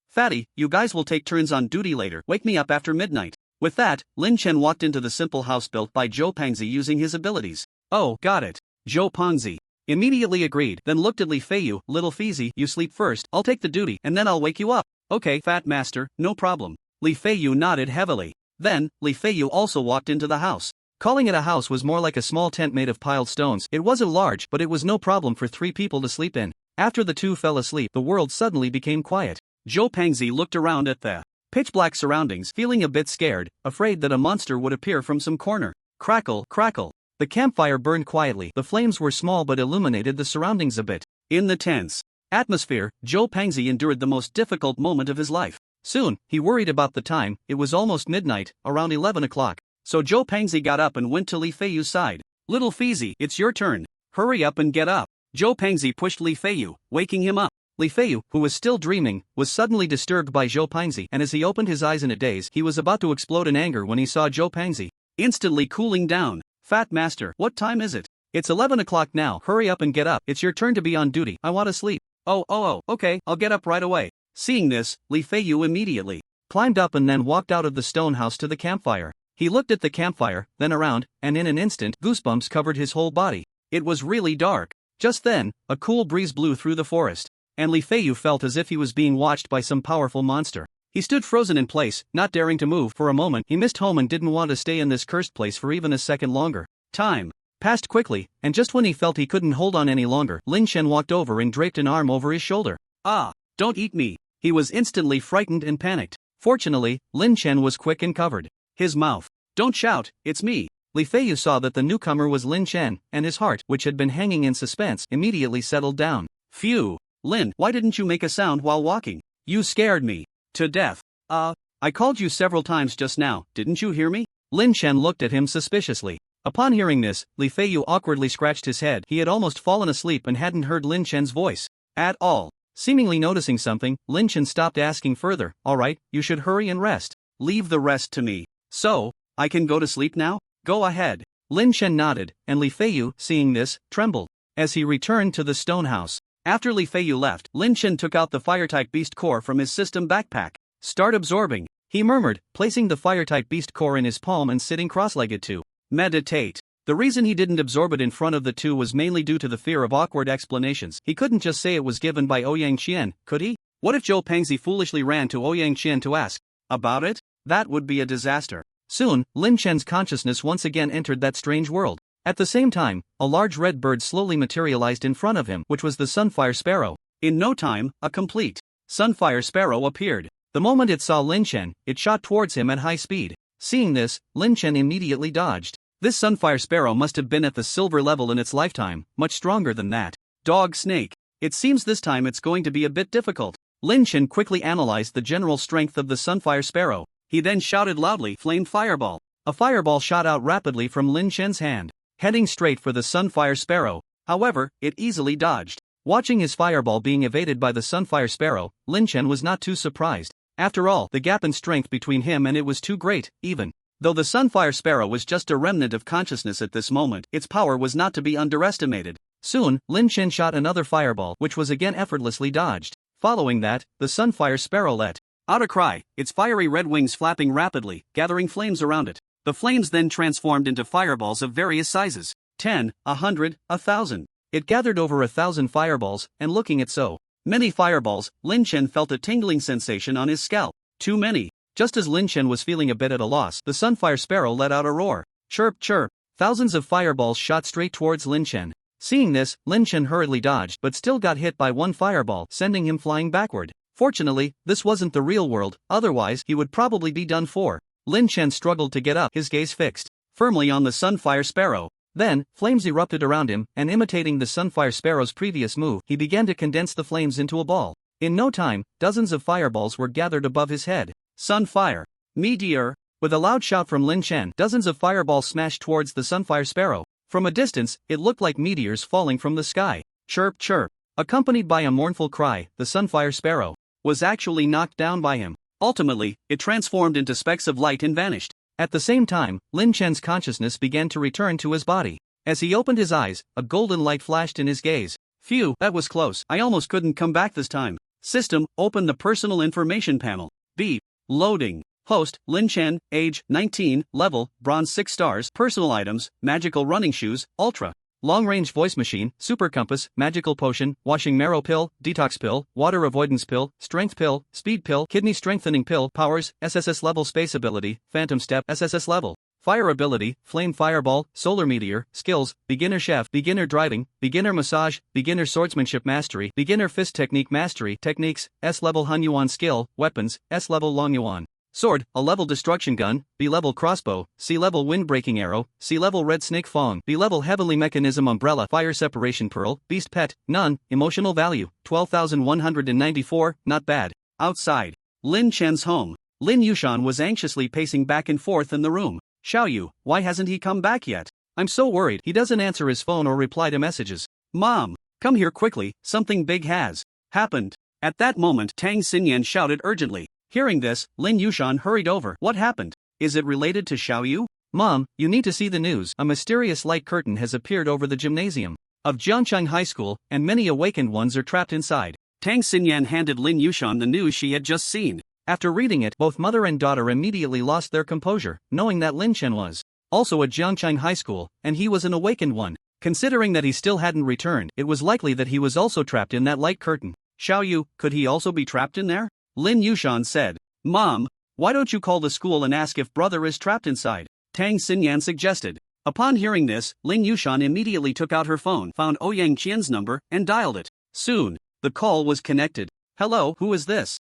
Fatty, you guys will take turns on duty later. Wake me up after midnight. With that, Lin Chen walked into the simple house built by Zhou Pangzi using his abilities. Oh, got it. Zhou Pangzi immediately agreed, then looked at Li Feiyu. Little Fizi, you sleep first, I'll take the duty, and then I'll wake you up. Okay, Fat Master, no problem. Li Feiyu nodded heavily. Then, Li Feiyu also walked into the house. Calling it a house was more like a small tent made of piled stones. It wasn't large, but it was no problem for 3 people to sleep in. After the two fell asleep, the world suddenly became quiet. Zhou Pangzi looked around at the pitch-black surroundings, feeling a bit scared, afraid that a monster would appear from some corner. Crackle, crackle. The campfire burned quietly. The flames were small but illuminated the surroundings a bit. In the tense atmosphere, Zhou Pangzi endured the most difficult moment of his life. Soon, he worried about the time. It was almost midnight, around 11 o'clock. So Zhou Pangzi got up and went to Li Feiyu's side. Little Fizi, it's your turn. Hurry up and get up. Zhou Pangzi pushed Li Feiyu, waking him up. Li Feiyu, who was still dreaming, was suddenly disturbed by Zhou Pangzi, and as he opened his eyes in a daze, he was about to explode in anger when he saw Zhou Pangzi instantly cooling down. Fat Master, what time is it? It's 11 o'clock now. Hurry up and get up. It's your turn to be on duty. I want to sleep. Oh, okay, I'll get up right away. Seeing this, Li Feiyu immediately climbed up and then walked out of the stone house to the campfire. He looked at the campfire, then around, and in an instant, goosebumps covered his whole body. It was really dark. Just then, a cool breeze blew through the forest, and Li Feiyu felt as if he was being watched by some powerful monster. He stood frozen in place, not daring to move. For a moment, he missed home and didn't want to stay in this cursed place for even a second longer. Time passed quickly, and just when he felt he couldn't hold on any longer, Lin Chen walked over and draped an arm over his shoulder. Ah, don't eat me. He was instantly frightened and panicked. Fortunately, Lin Chen was quick and covered his mouth. Don't shout, it's me. Li Feiyu saw that the newcomer was Lin Chen, and his heart, which had been hanging in suspense, immediately settled down. Phew. Lin, why didn't you make a sound while walking? You scared me to death. I called you several times just now, didn't you hear me? Lin Chen looked at him suspiciously. Upon hearing this, Li Feiyu awkwardly scratched his head. He had almost fallen asleep and hadn't heard Lin Chen's voice at all. Seemingly noticing something, Lin Chen stopped asking further. Alright, you should hurry and rest. Leave the rest to me. So, I can go to sleep now? Go ahead. Lin Chen nodded, and Li Feiyu, seeing this, trembled. as he returned to the stone house. After Li Feiyu left, Lin Chen took out the fire-type beast core from his system backpack. Start absorbing, he murmured, placing the fire-type beast core in his palm and sitting cross-legged to meditate. The reason he didn't absorb it in front of the two was mainly due to the fear of awkward explanations. He couldn't just say it was given by Ouyang Qian, could he? What if Zhou Pengzi foolishly ran to Ouyang Qian to ask about it? That would be a disaster. Soon, Lin Chen's consciousness once again entered that strange world. At the same time, a large red bird slowly materialized in front of him, which was the Sunfire Sparrow. In no time, a complete Sunfire Sparrow appeared. The moment it saw Lin Chen, it shot towards him at high speed. Seeing this, Lin Chen immediately dodged. This Sunfire Sparrow must have been at the silver level in its lifetime, much stronger than that. Dog snake. It seems this time it's going to be a bit difficult. Lin Chen quickly analyzed the general strength of the Sunfire Sparrow. He then shouted loudly, "Flame Fireball!" A fireball shot out rapidly from Lin Chen's hand, heading straight for the Sunfire Sparrow. However, it easily dodged. Watching his fireball being evaded by the Sunfire Sparrow, Lin Chen was not too surprised. After all, the gap in strength between him and it was too great, even though the Sunfire Sparrow was just a remnant of consciousness at this moment, its power was not to be underestimated. Soon, Lin Chen shot another fireball, which was again effortlessly dodged. Following that, the Sunfire Sparrow let out a cry, its fiery red wings flapping rapidly, gathering flames around it. The flames then transformed into fireballs of various sizes. 10, 100, 1,000. It gathered over 1,000 fireballs, and looking at so many fireballs, Lin Chen felt a tingling sensation on his scalp. Too many. Just as Lin Chen was feeling a bit at a loss, the Sunfire Sparrow let out a roar. Chirp, chirp. Thousands of fireballs shot straight towards Lin Chen. Seeing this, Lin Chen hurriedly dodged but still got hit by one fireball, sending him flying backward. Fortunately, this wasn't the real world, otherwise he would probably be done for. Lin Chen struggled to get up, his gaze fixed firmly on the Sunfire Sparrow. Then, flames erupted around him, and imitating the Sunfire Sparrow's previous move, he began to condense the flames into a ball. In no time, dozens of fireballs were gathered above his head. Sunfire. Meteor. With a loud shout from Lin Chen, dozens of fireballs smashed towards the Sunfire Sparrow. From a distance, it looked like meteors falling from the sky. Chirp, chirp. Accompanied by a mournful cry, the Sunfire Sparrow was actually knocked down by him. Ultimately, it transformed into specks of light and vanished. At the same time, Lin Chen's consciousness began to return to his body. As he opened his eyes, a golden light flashed in his gaze. Phew, that was close. I almost couldn't come back this time. System, open the personal information panel. Beep. Loading. Host, Lin Chen, age, 19, level, bronze 6 stars, personal items, magical running shoes, ultra. Long-range voice machine, super compass, magical potion, washing marrow pill, detox pill, water avoidance pill, strength pill, speed pill, kidney strengthening pill, powers, SSS level space ability, phantom step, SSS level. Fire ability, flame fireball, solar meteor, skills, beginner chef, beginner driving, beginner massage, beginner swordsmanship mastery, beginner fist technique mastery, techniques, S-level Hunyuan skill, weapons, S-level Longyuan. Sword, a level destruction gun, B-level crossbow, C-level wind-breaking arrow, C-level red snake fong, B-level heavenly mechanism umbrella, fire separation pearl, beast pet, none, emotional value, 12,194, not bad. Outside Lin Chen's home, Lin Yushan was anxiously pacing back and forth in the room. Xiaoyu, why hasn't he come back yet? I'm so worried. He doesn't answer his phone or reply to messages. Mom, come here quickly, something big has happened. At that moment, Tang Xinyan shouted urgently. Hearing this, Lin Yushan hurried over. What happened? Is it related to Xiaoyu? Mom, you need to see the news. A mysterious light curtain has appeared over the gymnasium of Jiangcheng High School, and many awakened ones are trapped inside. Tang Xinyan handed Lin Yushan the news she had just seen. After reading it, both mother and daughter immediately lost their composure, knowing that Lin Chen was also at Jiangcheng High School, and he was an awakened one. Considering that he still hadn't returned, it was likely that he was also trapped in that light curtain. Xiaoyu, could he also be trapped in there? Lin Yushan said. Mom, why don't you call the school and ask if brother is trapped inside? Tang Xinyan suggested. Upon hearing this, Lin Yushan immediately took out her phone, found Ouyang Qian's number, and dialed it. Soon, the call was connected. Hello, who is this?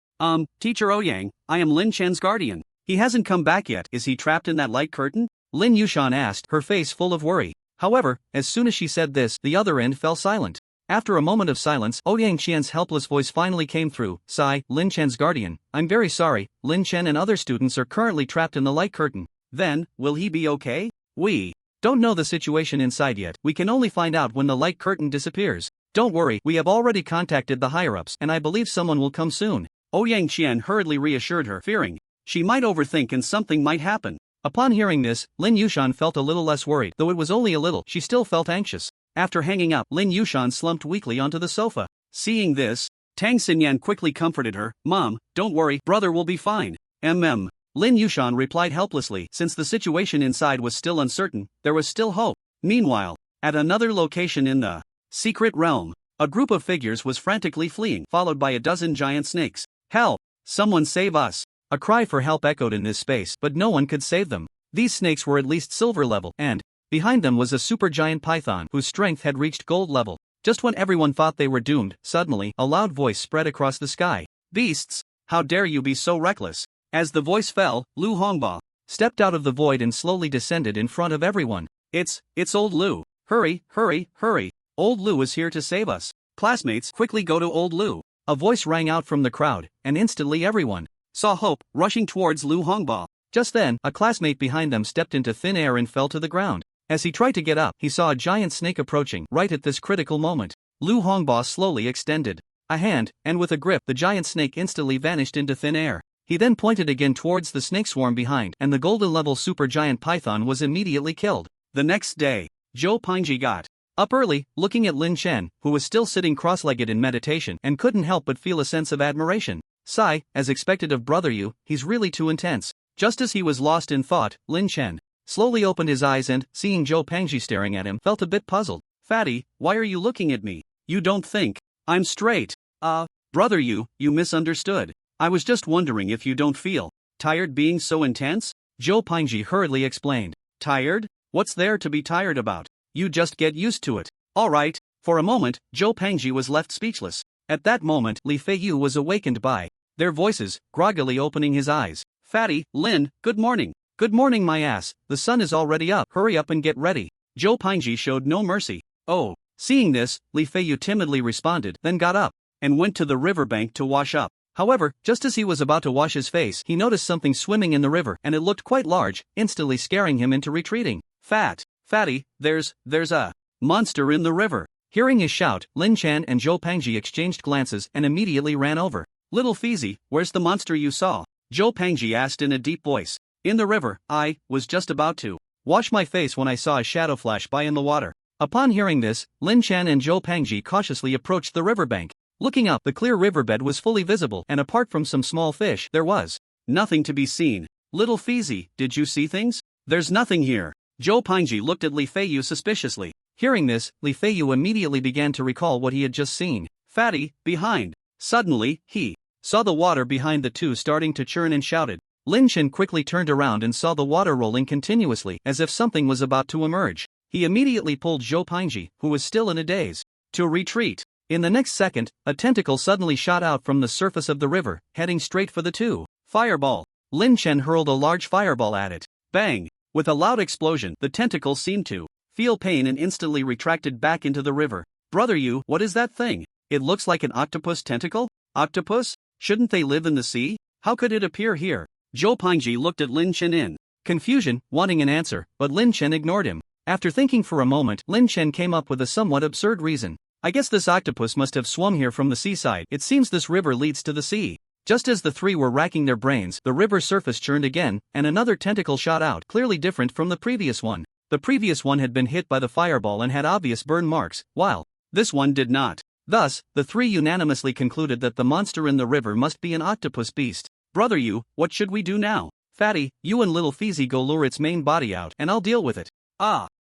Teacher Ouyang, I am Lin Chen's guardian. He hasn't come back yet. Is he trapped in that light curtain? Lin Yushan asked, her face full of worry. However, as soon as she said this, the other end fell silent. After a moment of silence, Ouyang Qian's helpless voice finally came through. Sigh, Lin Chen's guardian. I'm very sorry, Lin Chen and other students are currently trapped in the light curtain. Then, will he be okay? We don't know the situation inside yet. We can only find out when the light curtain disappears. Don't worry, we have already contacted the higher-ups, and I believe someone will come soon. Ouyang Qian hurriedly reassured her, fearing she might overthink and something might happen. Upon hearing this, Lin Yushan felt a little less worried, though it was only a little. She still felt anxious. After hanging up, Lin Yushan slumped weakly onto the sofa. Seeing this, Tang Xinyan quickly comforted her. Mom, don't worry, brother will be fine. Lin Yushan replied helplessly. Since the situation inside was still uncertain, there was still hope. Meanwhile, at another location in the secret realm, a group of figures was frantically fleeing, followed by a dozen giant snakes. Help! Someone save us! A cry for help echoed in this space, but no one could save them. These snakes were at least silver level, and behind them was a supergiant python whose strength had reached gold level. Just when everyone thought they were doomed, suddenly, a loud voice spread across the sky. Beasts! How dare you be so reckless! As the voice fell, Lu Hongba stepped out of the void and slowly descended in front of everyone. It's old Lu. Hurry, hurry, hurry. Old Lu is here to save us. Classmates, quickly go to old Lu. A voice rang out from the crowd, and instantly everyone saw hope rushing towards Lu Hongba. Just then, a classmate behind them stepped into thin air and fell to the ground. As he tried to get up, he saw a giant snake approaching. Right at this critical moment, Lu Hongba slowly extended a hand, and with a grip, the giant snake instantly vanished into thin air. He then pointed again towards the snake swarm behind, and the golden level supergiant python was immediately killed. The next day, Zhou Pingji got up early, looking at Lin Chen, who was still sitting cross-legged in meditation, and couldn't help but feel a sense of admiration. Sigh, as expected of brother Yu, he's really too intense. Just as he was lost in thought, Lin Chen slowly opened his eyes and, seeing Zhou Pingji staring at him, felt a bit puzzled. Fatty, why are you looking at me? You don't think I'm straight? Brother Yu, you misunderstood. I was just wondering if you don't feel tired being so intense? Zhou Pingji hurriedly explained. Tired? What's there to be tired about? You just get used to it. Alright. For a moment, Zhou Pingji was left speechless. At that moment, Li Feiyu was awakened by their voices, groggily opening his eyes. Fatty, Lin, good morning. Good morning my ass, the sun is already up, hurry up and get ready. Zhou Pingji showed no mercy. Oh. Seeing this, Li Feiyu timidly responded, then got up and went to the riverbank to wash up. However, just as he was about to wash his face, he noticed something swimming in the river, and it looked quite large, instantly scaring him into retreating. Fatty, there's a monster in the river. Hearing his shout, Lin Chen and Zhou Pingji exchanged glances and immediately ran over. Little Feezy, where's the monster you saw? Zhou Pingji asked in a deep voice. In the river, I was just about to wash my face when I saw a shadow flash by in the water. Upon hearing this, Lin Chen and Zhou Pingji cautiously approached the riverbank. Looking up, the clear riverbed was fully visible, and apart from some small fish, there was nothing to be seen. Little Feezy, did you see things? There's nothing here. Zhou Pingji looked at Li Feiyu suspiciously. Hearing this, Li Feiyu immediately began to recall what he had just seen. Fatty, behind. Suddenly, he saw the water behind the two starting to churn and shouted. Lin Chen quickly turned around and saw the water rolling continuously, as if something was about to emerge. He immediately pulled Zhou Pingji, who was still in a daze, to retreat. In the next second, a tentacle suddenly shot out from the surface of the river, heading straight for the two. Fireball. Lin Chen hurled a large fireball at it. Bang! With a loud explosion, the tentacle seemed to feel pain and instantly retracted back into the river. Brother Yu, what is that thing? It looks like an octopus tentacle? Octopus? Shouldn't they live in the sea? How could it appear here? Zhou Pingji looked at Lin Chen in confusion, wanting an answer, but Lin Chen ignored him. After thinking for a moment, Lin Chen came up with a somewhat absurd reason. I guess this octopus must have swum here from the seaside. It seems this river leads to the sea. Just as the three were racking their brains, the river's surface churned again, and another tentacle shot out, clearly different from the previous one. The previous one had been hit by the fireball and had obvious burn marks, while this one did not. Thus, the three unanimously concluded that the monster in the river must be an octopus beast. Brother Yu, what should we do now? Fatty, you and Little Feezy go lure its main body out, and I'll deal with it.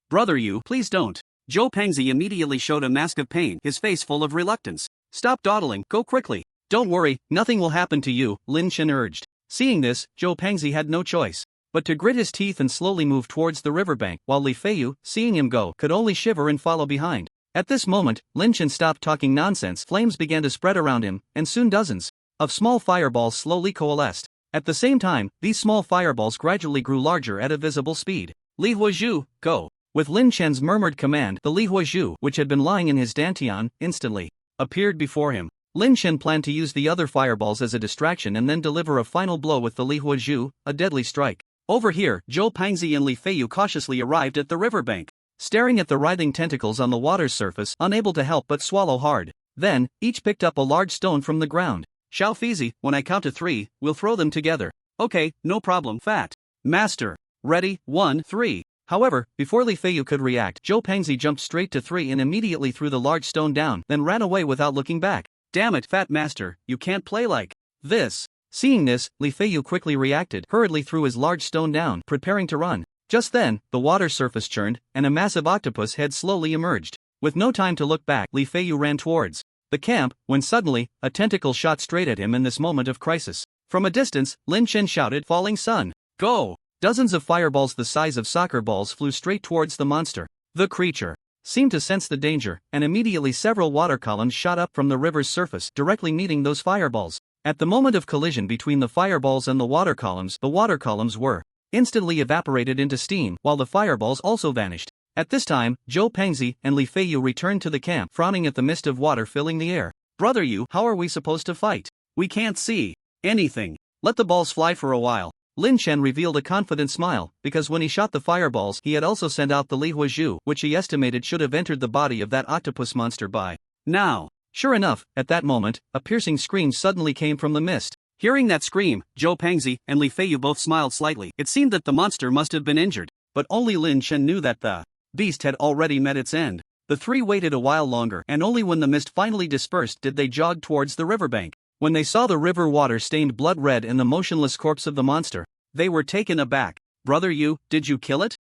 Brother Yu, please don't. Zhou Pingji immediately showed a mask of pain, his face full of reluctance. Stop dawdling, go quickly. Don't worry, nothing will happen to you, Lin Chen urged. Seeing this, Zhou Pingji had no choice but to grit his teeth and slowly move towards the riverbank, while Li Feiyu, seeing him go, could only shiver and follow behind. At this moment, Lin Chen stopped talking nonsense, flames began to spread around him, and soon dozens of small fireballs slowly coalesced. At the same time, these small fireballs gradually grew larger at a visible speed. Li Huozhu, go. With Lin Chen's murmured command, the Li Huozhu, which had been lying in his dantian, instantly appeared before him. Lin Chen planned to use the other fireballs as a distraction and then deliver a final blow with the Li Huozhu, a deadly strike. Over here, Zhou Pingji and Li Feiyu cautiously arrived at the riverbank, staring at the writhing tentacles on the water's surface, unable to help but swallow hard. Then, each picked up a large stone from the ground. Xiao Feezy, when I count to 3, we'll throw them together. Okay, no problem, Fat Master. Ready, 1, 3. However, before Li Feiyu could react, Zhou Pengzi jumped straight to 3 and immediately threw the large stone down, then ran away without looking back. Damn it, Fat Master, you can't play like this. Seeing this, Li Feiyu quickly reacted, hurriedly threw his large stone down, preparing to run. Just then, the water surface churned, and a massive octopus head slowly emerged. With no time to look back, Li Feiyu ran towards the camp, when suddenly, a tentacle shot straight at him in this moment of crisis. From a distance, Lynch shouted, "Falling sun! Go!" Dozens of fireballs the size of soccer balls flew straight towards the monster. The creature seemed to sense the danger, and immediately several water columns shot up from the river's surface, directly meeting those fireballs. At the moment of collision between the fireballs and the water columns were instantly evaporated into steam, while the fireballs also vanished. At this time, Zhou Pengzi and Li Feiyu returned to the camp, frowning at the mist of water filling the air. "Brother Yu, how are we supposed to fight? We can't see anything. Let the balls fly for a while." Lin Chen revealed a confident smile, because when he shot the fireballs he had also sent out the Li Huazhu, which he estimated should have entered the body of that octopus monster by now. Sure enough, at that moment, a piercing scream suddenly came from the mist. Hearing that scream, Zhou Pengzi and Li Feiyu both smiled slightly. It seemed that the monster must have been injured, but only Lin Chen knew that the beast had already met its end. The three waited a while longer, and only when the mist finally dispersed did they jog towards the riverbank. When they saw the river water stained blood red and the motionless corpse of the monster, they were taken aback. "Brother Yu, did you kill it?"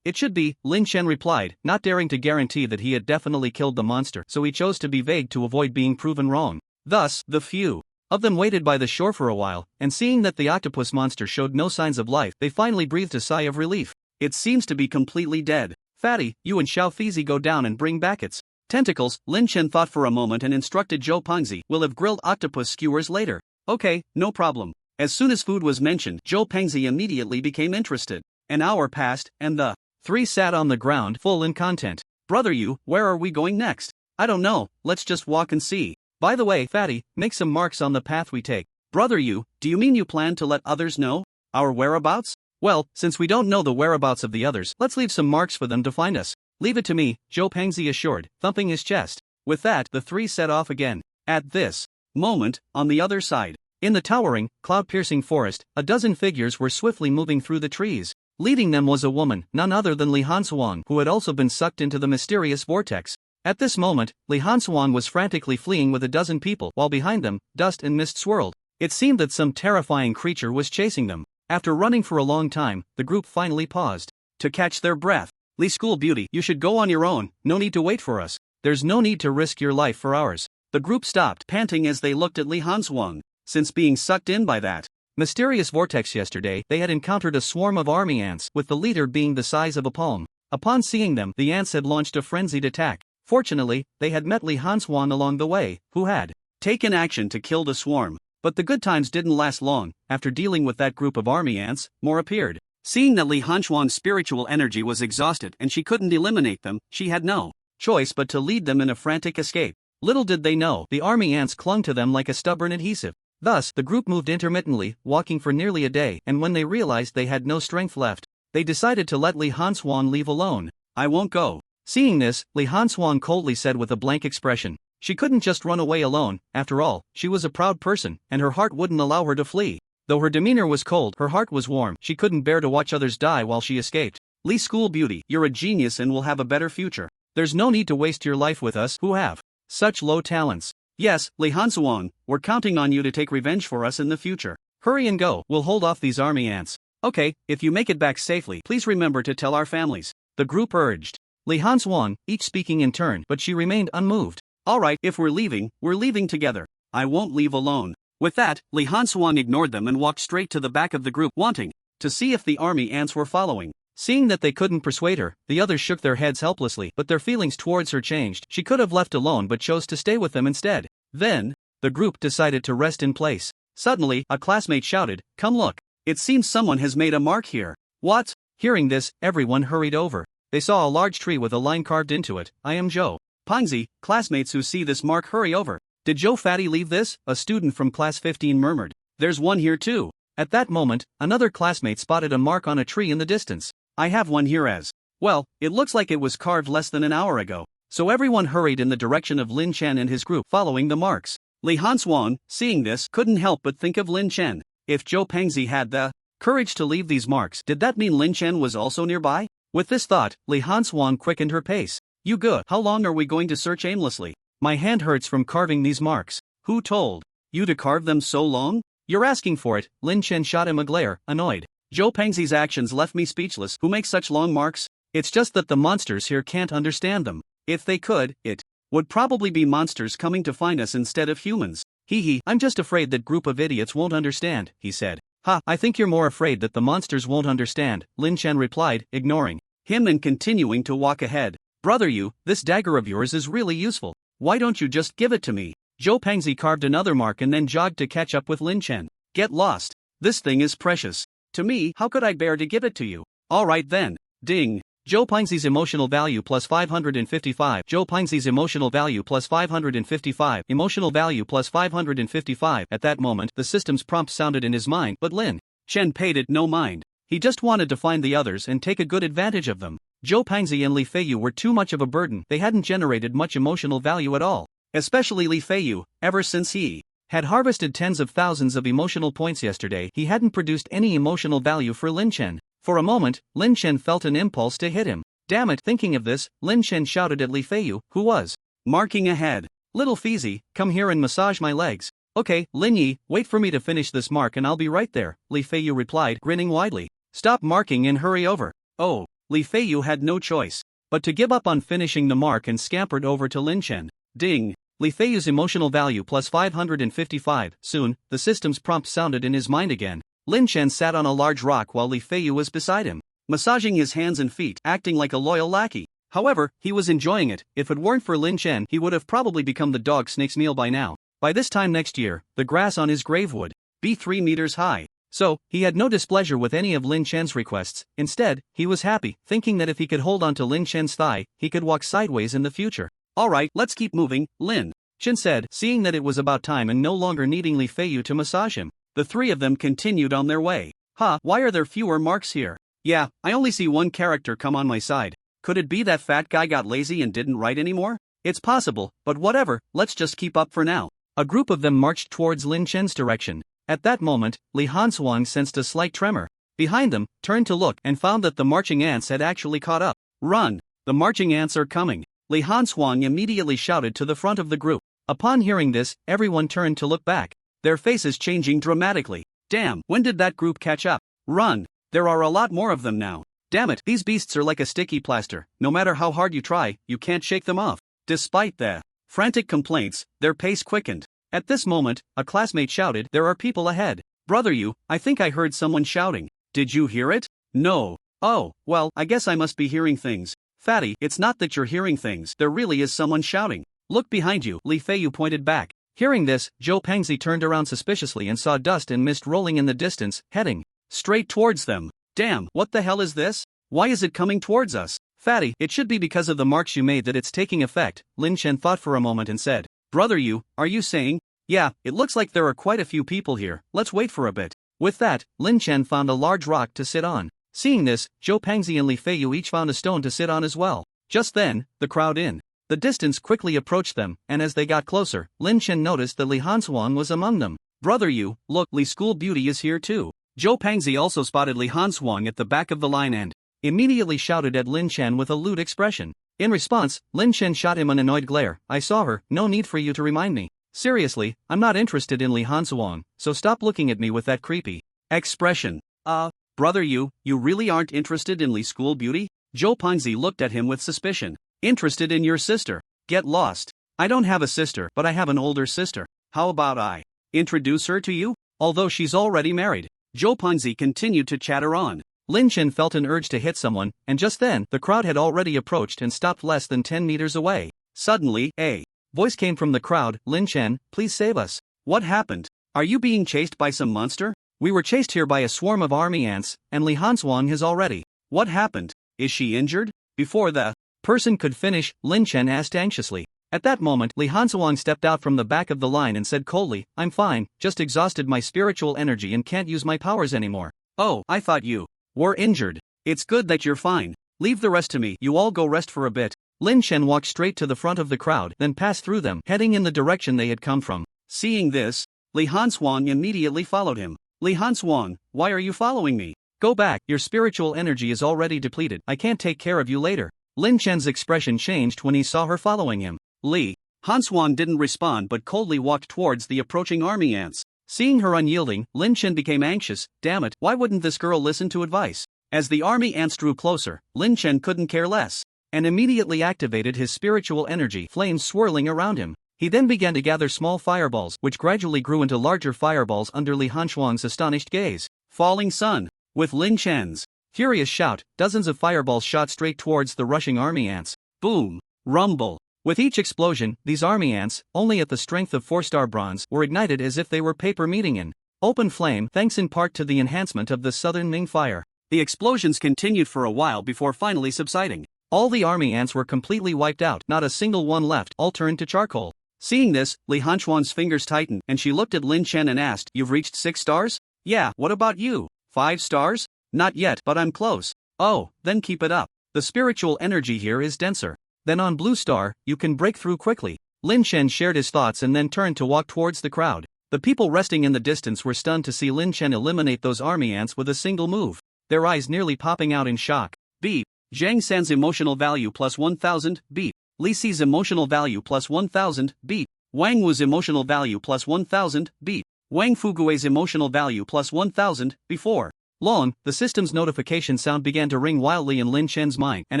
It should be," Lin Chen replied, not daring to guarantee that he had definitely killed the monster, so he chose to be vague to avoid being proven wrong. Thus, the few of them waited by the shore for a while, and seeing that the octopus monster showed no signs of life, they finally breathed a sigh of relief. "It seems to be completely dead. Fatty, you and Xiao Fizi go down and bring back its tentacles." Lin Chen thought for a moment and instructed Zhou Pengzi, "We'll have grilled octopus skewers later." "Okay, no problem." As soon as food was mentioned, Zhou Pengzi immediately became interested. An hour passed, and the three sat on the ground, full in content. "Brother Yu, where are we going next?" "I don't know, let's just walk and see. By the way, Fatty, make some marks on the path we take." "Brother Yu, do you mean you plan to let others know our whereabouts?" "Well, since we don't know the whereabouts of the others, let's leave some marks for them to find us." "Leave it to me," Zhou Pengzi assured, thumping his chest. With that, the three set off again. At this moment, on the other side, in the towering, cloud-piercing forest, a dozen figures were swiftly moving through the trees. Leading them was a woman, none other than Li Hansuan, who had also been sucked into the mysterious vortex. At this moment, Li Hansuan was frantically fleeing with a dozen people, while behind them, dust and mist swirled. It seemed that some terrifying creature was chasing them. After running for a long time, the group finally paused to catch their breath. "Li School Beauty, you should go on your own, no need to wait for us. There's no need to risk your life for ours." The group stopped, panting as they looked at Li Hansuan. Since being sucked in by that mysterious vortex yesterday, they had encountered a swarm of army ants, with the leader being the size of a palm. Upon seeing them, the ants had launched a frenzied attack. Fortunately, they had met Li Hansuan along the way, who had taken action to kill the swarm. But the good times didn't last long. After dealing with that group of army ants, more appeared. Seeing that Li Hansuan's spiritual energy was exhausted and she couldn't eliminate them, she had no choice but to lead them in a frantic escape. Little did they know, the army ants clung to them like a stubborn adhesive. Thus, the group moved intermittently, walking for nearly a day, and when they realized they had no strength left, they decided to let Li Hansuan leave alone. "I won't go." Seeing this, Li Hansuan coldly said with a blank expression. She couldn't just run away alone. After all, she was a proud person, and her heart wouldn't allow her to flee. Though her demeanor was cold, her heart was warm. She couldn't bear to watch others die while she escaped. "Li School Beauty, you're a genius and will have a better future. There's no need to waste your life with us, who have such low talents. Yes, Li Hansuan, we're counting on you to take revenge for us in the future. Hurry and go, we'll hold off these army ants." "Okay, if you make it back safely, please remember to tell our families," the group urged. Li Hansuan, each speaking in turn, but she remained unmoved. "Alright, if we're leaving together. I won't leave alone." With that, Li Hansuan ignored them and walked straight to the back of the group, wanting to see if the army ants were following. Seeing that they couldn't persuade her, the others shook their heads helplessly, but their feelings towards her changed. She could have left alone but chose to stay with them instead. Then, the group decided to rest in place. Suddenly, a classmate shouted, "Come look. It seems someone has made a mark here." "What?" Hearing this, everyone hurried over. They saw a large tree with a line carved into it. "I am Zhou Pengzi. Classmates who see this mark hurry over." "Did Zhou Fatty leave this?" a student from class 15 murmured. "There's one here too." At that moment, another classmate spotted a mark on a tree in the distance. "I have one here as well. It looks like it was carved less than an hour ago." So everyone hurried in the direction of Lin Chen and his group, following the marks. Li Hansuan, seeing this, couldn't help but think of Lin Chen. If Zhou Pengzi had the courage to leave these marks, did that mean Lin Chen was also nearby? With this thought, Li Hanswang quickened her pace. You good? How long are we going to search aimlessly? My hand hurts from carving these marks. Who told you to carve them so long? You're asking for it. Lin Chen shot him a glare, annoyed. Zhou Pengzi's actions left me speechless. Who makes such long marks? It's just that the monsters here can't understand them. If they could, it would probably be monsters coming to find us instead of humans. Hee hee, I'm just afraid that group of idiots won't understand, he said. Ha, I think you're more afraid that the monsters won't understand, Lin Chen replied, ignoring him and continuing to walk ahead. Brother you, this dagger of yours is really useful. Why don't you just give it to me? Zhou Pengzi carved another mark and then jogged to catch up with Lin Chen. Get lost. This thing is precious. To me, how could I bear to give it to you? Alright then. Ding. Zhou Pengzi's emotional value plus 555. Zhou Pengzi's emotional value plus 555. Emotional value plus 555. At that moment, the system's prompt sounded in his mind, but Lin Chen paid it no mind. He just wanted to find the others and take a good advantage of them. Zhou Pengzi and Li Feiyu were too much of a burden. They hadn't generated much emotional value at all. Especially Li Feiyu, ever since he had harvested tens of thousands of emotional points yesterday, he hadn't produced any emotional value for Lin Chen. For a moment, Lin Chen felt an impulse to hit him. Damn it, thinking of this, Lin Chen shouted at Li Feiyu, who was marking ahead. Little Feezy, come here and massage my legs. Okay, Lin Yi, wait for me to finish this mark and I'll be right there, Li Feiyu replied, grinning widely. Stop marking and hurry over. Oh, Li Feiyu had no choice but to give up on finishing the mark and scampered over to Lin Chen. Ding. Li Feiyu's emotional value plus 555. Soon, the system's prompt sounded in his mind again. Lin Chen sat on a large rock while Li Feiyu was beside him, massaging his hands and feet, acting like a loyal lackey. However, he was enjoying it. If it weren't for Lin Chen, he would have probably become the dog snake's meal by now. By this time next year, the grass on his grave would be 3 meters high. So, he had no displeasure with any of Lin Chen's requests. Instead, he was happy, thinking that if he could hold on to Lin Chen's thigh, he could walk sideways in the future. Alright, let's keep moving, Lin Chen said, seeing that it was about time and no longer needing Li Feiyu to massage him. The three of them continued on their way. Why are there fewer marks here? Yeah, I only see one character come on my side. Could it be that fat guy got lazy and didn't write anymore? It's possible, but whatever, let's just keep up for now. A group of them marched towards Lin Chen's direction. At that moment, Li Hanswang sensed a slight tremor. Behind them, turned to look and found that the marching ants had actually caught up. Run! The marching ants are coming. Li Hanswang immediately shouted to the front of the group. Upon hearing this, everyone turned to look back, their faces changing dramatically. Damn, when did that group catch up? Run! There are a lot more of them now. Damn it, these beasts are like a sticky plaster. No matter how hard you try, you can't shake them off. Despite the frantic complaints, their pace quickened. At this moment, a classmate shouted, there are people ahead. Brother you, I think I heard someone shouting. Did you hear it? No. Oh, well, I guess I must be hearing things. Fatty, it's not that you're hearing things. There really is someone shouting. Look behind you, Li Feiyu pointed back. Hearing this, Zhou Pengzi turned around suspiciously and saw dust and mist rolling in the distance, heading straight towards them. Damn, what the hell is this? Why is it coming towards us? Fatty, it should be because of the marks you made that it's taking effect, Lin Chen thought for a moment and said. Brother you, are you saying? Yeah, it looks like there are quite a few people here, let's wait for a bit. With that, Lin Chen found a large rock to sit on. Seeing this, Zhou Pengzi and Li Feiyu each found a stone to sit on as well. Just then, the crowd in the distance quickly approached them, and as they got closer, Lin Chen noticed that Li Hanswang was among them. Brother you, look, Li School Beauty is here too. Zhou Pengzi also spotted Li Hanswang at the back of the line and immediately shouted at Lin Chen with a lewd expression. In response, Lin Chen shot him an annoyed glare. I saw her, no need for you to remind me. Seriously, I'm not interested in Li Hanswang, so stop looking at me with that creepy expression. Brother you really aren't interested in Li School Beauty? Zhou Pengzi looked at him with suspicion. Interested in your sister? Get lost. I don't have a sister, but I have an older sister. How about I introduce her to you? Although she's already married. Zhou Pengzi continued to chatter on. Lin Chen felt an urge to hit someone, and just then, the crowd had already approached and stopped less than 10 meters away. Suddenly, a voice came from the crowd. Lin Chen, please save us. What happened? Are you being chased by some monster? We were chased here by a swarm of army ants, and Li Hanswang has already. What happened? Is she injured? Before the person could finish, Lin Chen asked anxiously. At that moment, Li Hanswang stepped out from the back of the line and said coldly, I'm fine, just exhausted my spiritual energy and can't use my powers anymore. Oh, I thought you were injured. It's good that you're fine. Leave the rest to me, you all go rest for a bit. Lin Chen walked straight to the front of the crowd, then passed through them, heading in the direction they had come from. Seeing this, Li Hanswang immediately followed him. Li Hanswang, why are you following me? Go back, your spiritual energy is already depleted. I can't take care of you later. Lin Chen's expression changed when he saw her following him. Li Hanshuan didn't respond but coldly walked towards the approaching army ants. Seeing her unyielding, Lin Chen became anxious. Damn it, why wouldn't this girl listen to advice? As the army ants drew closer, Lin Chen couldn't care less, and immediately activated his spiritual energy, flames swirling around him. He then began to gather small fireballs, which gradually grew into larger fireballs under Li Hanshuang's astonished gaze. Falling sun. With Lin Chen's furious shout, dozens of fireballs shot straight towards the rushing army ants. Boom! Rumble! With each explosion, these army ants, only at the strength of 4-star bronze, were ignited as if they were paper meeting in open flame, thanks in part to the enhancement of the southern Ming fire. The explosions continued for a while before finally subsiding. All the army ants were completely wiped out, not a single one left, all turned to charcoal. Seeing this, Li Hanshuan's fingers tightened and she looked at Lin Chen and asked, "You've reached 6 stars? Yeah, what about you? 5 stars? Not yet, but I'm close." "Oh, then keep it up. The spiritual energy here is denser. Then on blue star, you can break through quickly." Lin Chen shared his thoughts and then turned to walk towards the crowd. The people resting in the distance were stunned to see Lin Chen eliminate those army ants with a single move, their eyes nearly popping out in shock. Beep. Zhang San's emotional value plus 1000, beep. Li Si's emotional value plus 1000, beep. Wang Wu's emotional value plus 1000, beep. Wang Fugui's emotional value plus 1000, before long, the system's notification sound began to ring wildly in Lin Chen's mind, and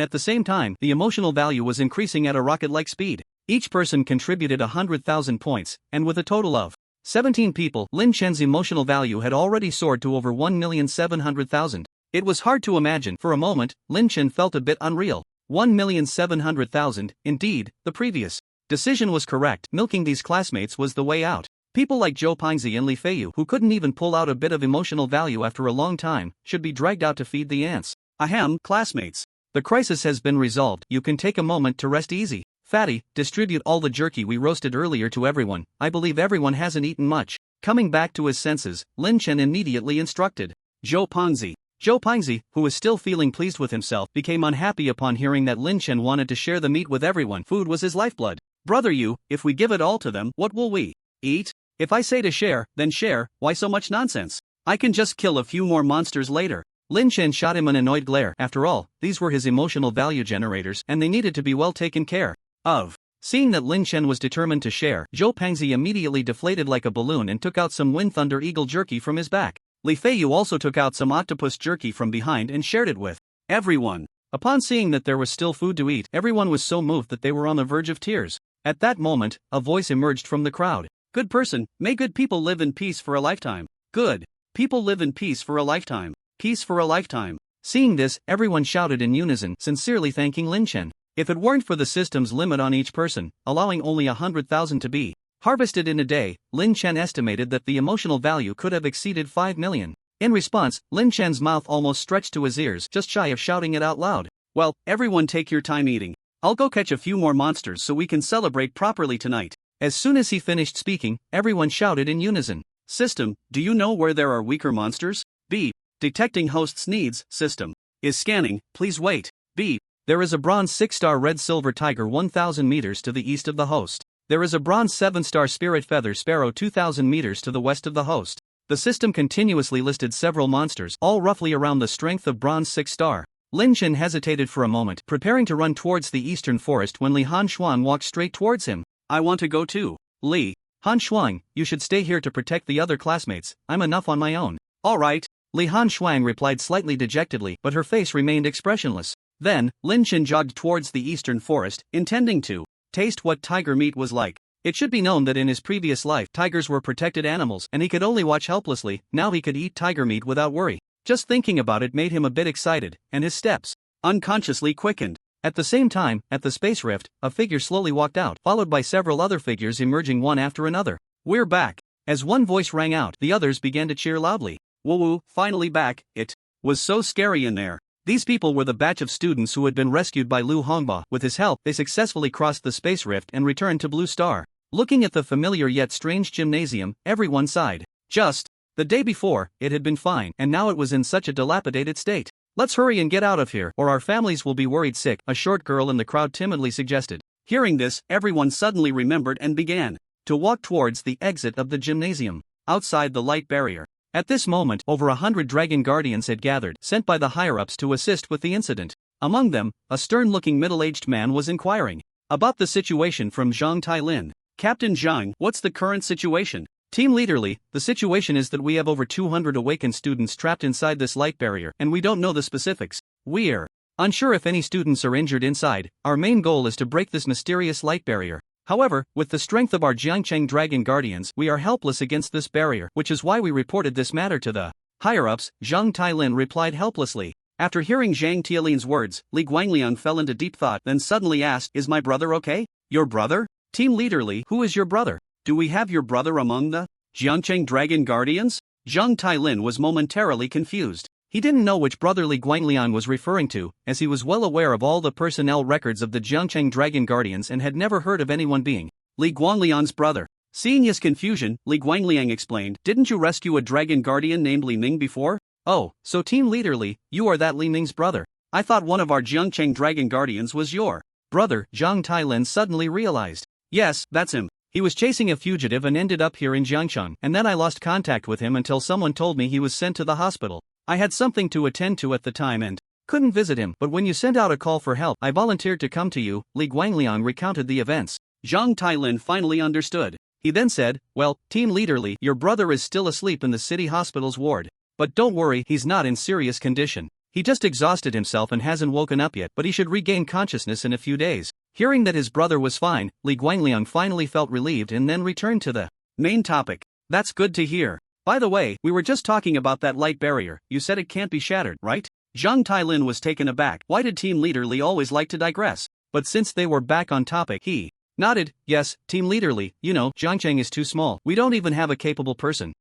at the same time, the emotional value was increasing at a rocket-like speed. Each person contributed 100,000 points, and with a total of 17 people, Lin Chen's emotional value had already soared to over 1,700,000. It was hard to imagine. For a moment, Lin Chen felt a bit unreal. 1,700,000, indeed, the previous decision was correct. Milking these classmates was the way out. People like Zhou Pingzi and Li Feiyu, who couldn't even pull out a bit of emotional value after a long time, should be dragged out to feed the ants. Ahem, classmates. The crisis has been resolved. You can take a moment to rest easy. Fatty, distribute all the jerky we roasted earlier to everyone. I believe everyone hasn't eaten much. Coming back to his senses, Lin Chen immediately instructed Zhou Pingzi. Zhou Pingzi, who was still feeling pleased with himself, became unhappy upon hearing that Lin Chen wanted to share the meat with everyone. Food was his lifeblood. Brother you, if we give it all to them, what will we eat? If I say to share, then share, why so much nonsense? I can just kill a few more monsters later. Lin Chen shot him an annoyed glare. After all, these were his emotional value generators, and they needed to be well taken care of. Seeing that Lin Chen was determined to share, Zhou Pingzi immediately deflated like a balloon and took out some Wind Thunder Eagle jerky from his back. Li Feiyu also took out some octopus jerky from behind and shared it with everyone. Upon seeing that there was still food to eat, everyone was so moved that they were on the verge of tears. At that moment, a voice emerged from the crowd. Good person, may good people live in peace for a lifetime. Good people live in peace for a lifetime. Peace for a lifetime. Seeing this, everyone shouted in unison, sincerely thanking Lin Chen. If it weren't for the system's limit on each person, allowing only 100,000 to be harvested in a day, Lin Chen estimated that the emotional value could have exceeded 5 million. In response, Lin Chen's mouth almost stretched to his ears, just shy of shouting it out loud. Well, everyone take your time eating. I'll go catch a few more monsters so we can celebrate properly tonight. As soon as he finished speaking, everyone shouted in unison. System, do you know where there are weaker monsters? B. Detecting host's needs. System is scanning, please wait. B. There is a bronze 6-star red silver tiger 1,000 meters to the east of the host. There is a bronze 7-star spirit feather sparrow 2,000 meters to the west of the host. The system continuously listed several monsters, all roughly around the strength of bronze 6-star. Lin Chen hesitated for a moment, preparing to run towards the eastern forest when Li Hanshuan walked straight towards him. I want to go too. Li Hanshuang, you should stay here to protect the other classmates. I'm enough on my own. All right. Li Hanshuang replied slightly dejectedly, but her face remained expressionless. Then, Lin Chen jogged towards the eastern forest, intending to taste what tiger meat was like. It should be known that in his previous life, tigers were protected animals and he could only watch helplessly. Now he could eat tiger meat without worry. Just thinking about it made him a bit excited, and his steps unconsciously quickened. At the same time, at the space rift, a figure slowly walked out, followed by several other figures emerging one after another. We're back. As one voice rang out, the others began to cheer loudly. Woo-woo, finally back. It was so scary in there. These people were the batch of students who had been rescued by Lu Hongba. With his help, they successfully crossed the space rift and returned to Blue Star. Looking at the familiar yet strange gymnasium, everyone sighed. Just the day before, it had been fine, and now it was in such a dilapidated state. Let's hurry and get out of here, or our families will be worried sick, a short girl in the crowd timidly suggested. Hearing this, everyone suddenly remembered and began to walk towards the exit of the gymnasium. Outside the light barrier, At this moment, over 100 Dragon Guardians had gathered, sent by the higher-ups to assist with the incident. Among them, a stern-looking middle-aged man was inquiring about the situation from Zhang Tailin. Captain Zhang, what's the current situation? Team Leader Li, the situation is that we have over 200 awakened students trapped inside this light barrier, and we don't know the specifics. We're unsure if any students are injured inside. Our main goal is to break this mysterious light barrier. However, with the strength of our Jiangcheng Dragon Guardians, we are helpless against this barrier, which is why we reported this matter to the higher-ups. Zhang Tailin replied helplessly. After hearing Zhang Tielin's words, Li Guangliang fell into deep thought, then suddenly asked, "Is my brother okay?" "Your brother? Team Leader Li, who is your brother? Do we have your brother among the Jiangcheng Dragon Guardians?" Zhang Tailin was momentarily confused. He didn't know which brother Li Guangliang was referring to, as he was well aware of all the personnel records of the Jiangcheng Dragon Guardians and had never heard of anyone being Li Guangliang's brother. Seeing his confusion, Li Guangliang explained, "Didn't you rescue a Dragon Guardian named Li Ning before?" "Oh, so Team Leader Li, you are that Li Ning's brother. I thought one of our Jiangcheng Dragon Guardians was your brother." Zhang Tailin suddenly realized. "Yes, that's him. He was chasing a fugitive and ended up here in Jiangcheng, and then I lost contact with him until someone told me he was sent to the hospital. I had something to attend to at the time and couldn't visit him, but when you sent out a call for help, I volunteered to come to you." Li Guangliang recounted the events. Zhang Tailin finally understood. He then said, "Well, Team Leader Li, your brother is still asleep in the city hospital's ward. But don't worry, he's not in serious condition. He just exhausted himself and hasn't woken up yet, but he should regain consciousness in a few days." Hearing that his brother was fine, Li Guangliang finally felt relieved and then returned to the main topic. "That's good to hear. By the way, we were just talking about that light barrier. You said it can't be shattered, right?" Zhang Tailin was taken aback. Why did Team Leader Li always like to digress? But since they were back on topic, he nodded. "Yes, Team Leader Li, you know, Jiangcheng is too small. We don't even have a capable person."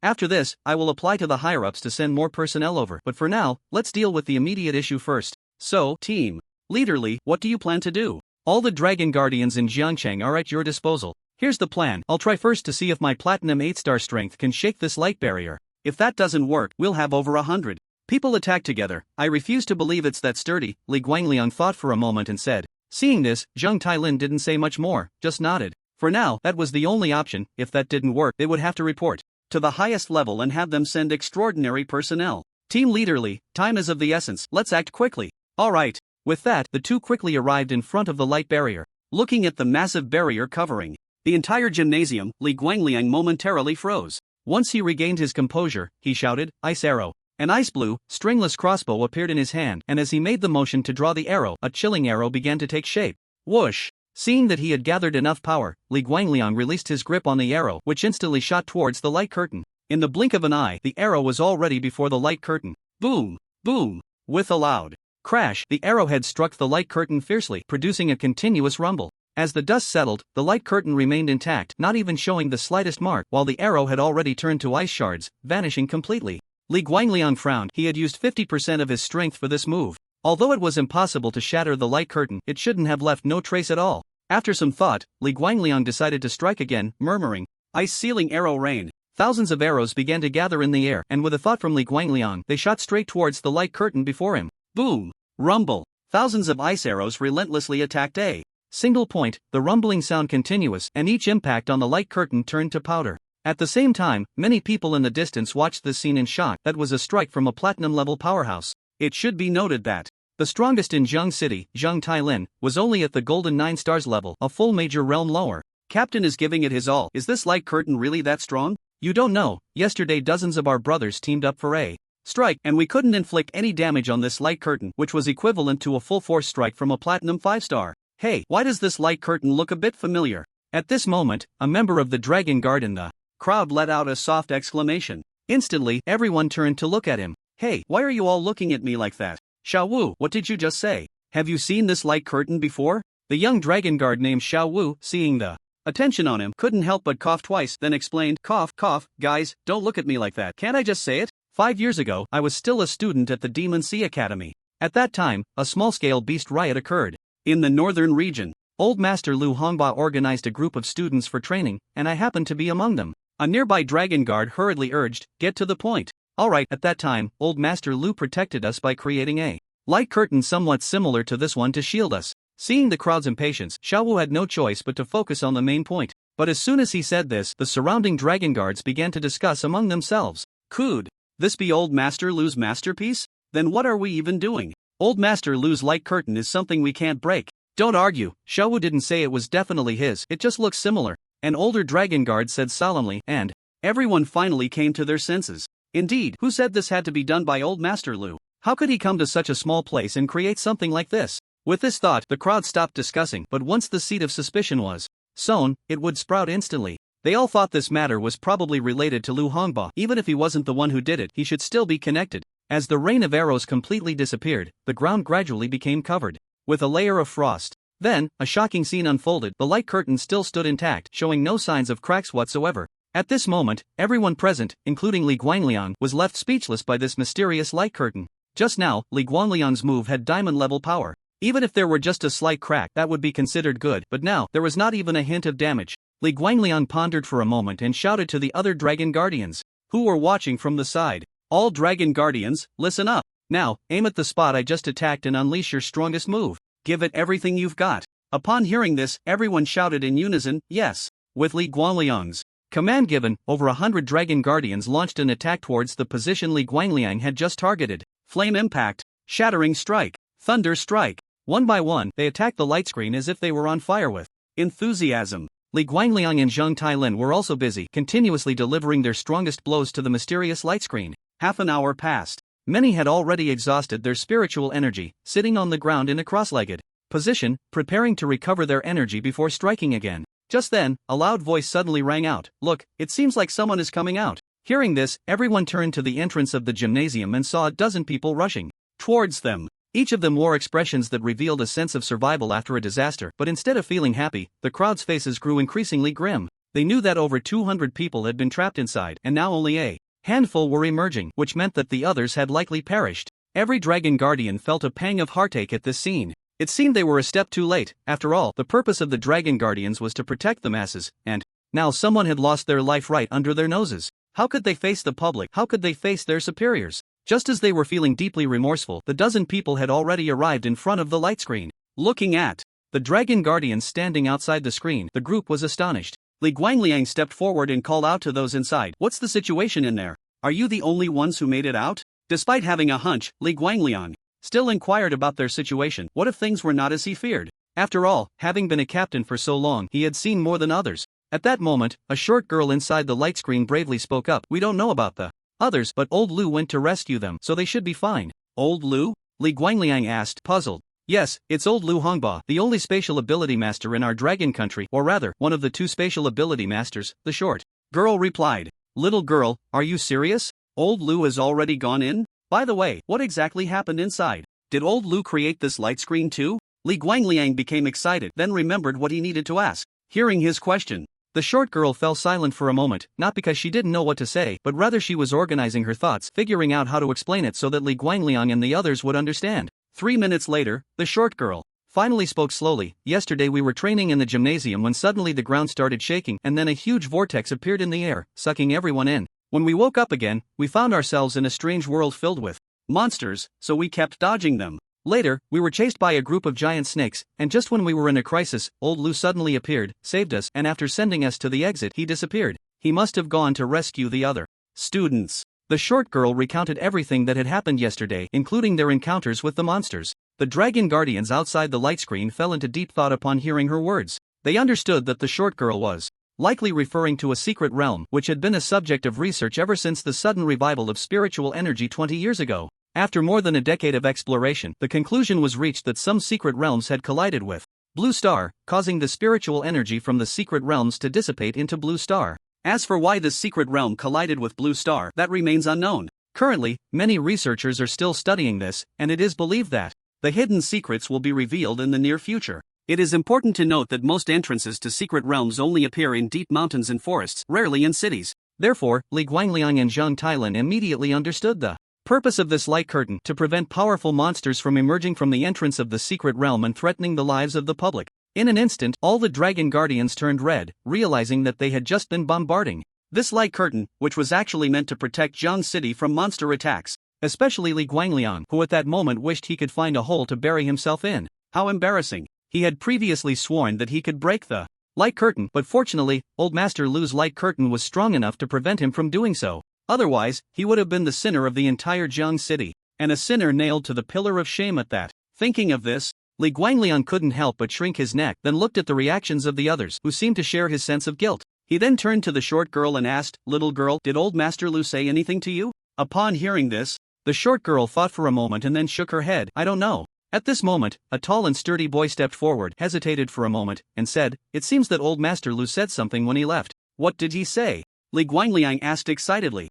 After this, I will apply to the higher-ups to send more personnel over, but for now, let's deal with the immediate issue first. So, Team Leader Li, what do you plan to do? All the Dragon Guardians in Jiangcheng are at your disposal. Here's the plan. I'll try first to see if my Platinum 8-star strength can shake this light barrier. If that doesn't work, we'll have over 100 people attack together. I refuse to believe it's that sturdy. Li Guangliang thought for a moment and said. Seeing this, Zhang Tailin didn't say much more, just nodded. For now, that was the only option. If that didn't work, they would have to report to the highest level and have them send extraordinary personnel. Team Leader Li, time is of the essence. Let's act quickly. Alright. With that, the two quickly arrived in front of the light barrier. Looking at the massive barrier covering the entire gymnasium, Li Guangliang momentarily froze. Once he regained his composure, he shouted, "Ice arrow." An ice blue, stringless crossbow appeared in his hand, and as he made the motion to draw the arrow, a chilling arrow began to take shape. Whoosh! Seeing that he had gathered enough power, Li Guangliang released his grip on the arrow, which instantly shot towards the light curtain. In the blink of an eye, the arrow was already before the light curtain. Boom! Boom! With a loud crash, the arrowhead struck the light curtain fiercely, producing a continuous rumble. As the dust settled, the light curtain remained intact, not even showing the slightest mark, while the arrow had already turned to ice shards, vanishing completely. Li Guangliang frowned. He had used 50% of his strength for this move. Although it was impossible to shatter the light curtain, it shouldn't have left no trace at all. After some thought, Li Guangliang decided to strike again, murmuring, "Ice sealing arrow rain." Thousands of arrows began to gather in the air, and with a thought from Li Guangliang, they shot straight towards the light curtain before him. Boom! Rumble! Thousands of ice arrows relentlessly attacked a single point, the rumbling sound continuous, and each impact on the light curtain turned to powder. At the same time, many people in the distance watched this scene in shock. That was a strike from a platinum-level powerhouse. It should be noted that the strongest in Zhang City, Zhang Tailin, was only at the golden 9 stars level, a full major realm lower. Captain is giving it his all. Is this light curtain really that strong? You don't know. Yesterday dozens of our brothers teamed up for a strike, and we couldn't inflict any damage on this light curtain, which was equivalent to a full-force strike from a platinum 5-star. Hey, why does this light curtain look a bit familiar? At this moment, a member of the Dragon Guard in the crowd let out a soft exclamation. Instantly, everyone turned to look at him. Hey, why are you all looking at me like that? Xiao Wu, what did you just say? Have you seen this light curtain before? The young Dragon Guard named Xiao Wu, seeing the attention on him, couldn't help but cough twice, then explained, "Cough, cough, guys, don't look at me like that. Can't I just say it? 5 years ago, I was still a student at the Demon Sea Academy. At that time, a small-scale beast riot occurred in the northern region. Old Master Lu Hongba organized a group of students for training, and I happened to be among them." A nearby Dragon Guard hurriedly urged, "Get to the point." Alright, at that time, Old Master Lu protected us by creating a light curtain somewhat similar to this one to shield us. Seeing the crowd's impatience, Xiao Wu had no choice but to focus on the main point. But as soon as he said this, the surrounding Dragon Guards began to discuss among themselves. Could this be Old Master Lu's masterpiece? Then what are we even doing? Old Master Lu's light curtain is something we can't break. Don't argue, Shou didn't say it was definitely his, it just looks similar. An older dragon guard said solemnly, and everyone finally came to their senses. Indeed, who said this had to be done by Old Master Lu? How could he come to such a small place and create something like this? With this thought, the crowd stopped discussing, but once the seed of suspicion was sown, it would sprout instantly. They all thought this matter was probably related to Lu Hongba. Even if he wasn't the one who did it, he should still be connected. As the rain of arrows completely disappeared, the ground gradually became covered with a layer of frost. Then, a shocking scene unfolded. The light curtain still stood intact, showing no signs of cracks whatsoever. At this moment, everyone present, including Li Guangliang, was left speechless by this mysterious light curtain. Just now, Li Guangliang's move had diamond-level power. Even if there were just a slight crack, that would be considered good, but now, there was not even a hint of damage. Li Guangliang pondered for a moment and shouted to the other dragon guardians, who were watching from the side. All dragon guardians, listen up. Now, aim at the spot I just attacked and unleash your strongest move. Give it everything you've got. Upon hearing this, everyone shouted in unison, yes. With Li Guangliang's command given, over 100 dragon guardians launched an attack towards the position Li Guangliang had just targeted. Flame impact, shattering strike, thunder strike. One by one, they attacked the light screen as if they were on fire with enthusiasm. Li Guangliang and Zheng Tailin were also busy, continuously delivering their strongest blows to the mysterious light screen. Half an hour passed. Many had already exhausted their spiritual energy, sitting on the ground in a cross-legged position, preparing to recover their energy before striking again. Just then, a loud voice suddenly rang out, "Look, it seems like someone is coming out." Hearing this, everyone turned to the entrance of the gymnasium and saw a dozen people rushing towards them. Each of them wore expressions that revealed a sense of survival after a disaster, but instead of feeling happy, the crowd's faces grew increasingly grim. They knew that over 200 people had been trapped inside, and now only a handful were emerging, which meant that the others had likely perished. Every dragon guardian felt a pang of heartache at this scene. It seemed they were a step too late. After all, the purpose of the dragon guardians was to protect the masses, and now someone had lost their life right under their noses. How could they face the public? How could they face their superiors? Just as they were feeling deeply remorseful, the dozen people had already arrived in front of the light screen. Looking at the dragon guardians standing outside the screen, the group was astonished. Li Guangliang stepped forward and called out to those inside, "What's the situation in there? Are you the only ones who made it out?" Despite having a hunch, Li Guangliang still inquired about their situation. What if things were not as he feared? After all, having been a captain for so long, he had seen more than others. At that moment, a short girl inside the light screen bravely spoke up, "We don't know about the others, but old Lu went to rescue them, so they should be fine." Old Lu? Li Guangliang asked, puzzled. "Yes, it's old Lu Hongba, the only spatial ability master in our dragon country, or rather, one of the two spatial ability masters," the short girl replied. "Little girl, are you serious? Old Lu has already gone in? By the way, what exactly happened inside? Did old Lu create this light screen too?" Li Guangliang became excited, then remembered what he needed to ask. Hearing his question, the short girl fell silent for a moment, not because she didn't know what to say, but rather she was organizing her thoughts, figuring out how to explain it so that Li Guangliang and the others would understand. 3 minutes later, the short girl finally spoke slowly. "Yesterday we were training in the gymnasium when suddenly the ground started shaking and then a huge vortex appeared in the air, sucking everyone in. When we woke up again, we found ourselves in a strange world filled with monsters, so we kept dodging them. Later, we were chased by a group of giant snakes, and just when we were in a crisis, old Lu suddenly appeared, saved us, and after sending us to the exit, he disappeared. He must have gone to rescue the other students." The short girl recounted everything that had happened yesterday, including their encounters with the monsters. The dragon guardians outside the light screen fell into deep thought upon hearing her words. They understood that the short girl was likely referring to a secret realm, which had been a subject of research ever since the sudden revival of spiritual energy 20 years ago. After more than a decade of exploration, the conclusion was reached that some secret realms had collided with Blue Star, causing the spiritual energy from the secret realms to dissipate into Blue Star. As for why this secret realm collided with Blue Star, that remains unknown. Currently, many researchers are still studying this, and it is believed that the hidden secrets will be revealed in the near future. It is important to note that most entrances to secret realms only appear in deep mountains and forests, rarely in cities. Therefore, Li Guangliang and Zheng Tailin immediately understood the purpose of this light curtain: to prevent powerful monsters from emerging from the entrance of the secret realm and threatening the lives of the public. In an instant, all the dragon guardians turned red, realizing that they had just been bombarding this light curtain, which was actually meant to protect Zhang City from monster attacks. Especially Li Guangliang, who at that moment wished he could find a hole to bury himself in. How embarrassing. He had previously sworn that he could break the light curtain, but fortunately, old Master Lu's light curtain was strong enough to prevent him from doing so. Otherwise, he would have been the sinner of the entire Jiang city, and a sinner nailed to the pillar of shame at that. Thinking of this, Li Guangliang couldn't help but shrink his neck, then looked at the reactions of the others, who seemed to share his sense of guilt. He then turned to the short girl and asked, "Little girl, did old Master Lu say anything to you?" Upon hearing this, the short girl thought for a moment and then shook her head. "I don't know." At this moment, a tall and sturdy boy stepped forward, hesitated for a moment, and said, "It seems that old Master Lu said something when he left." "What did he say?" Li Guangliang asked excitedly.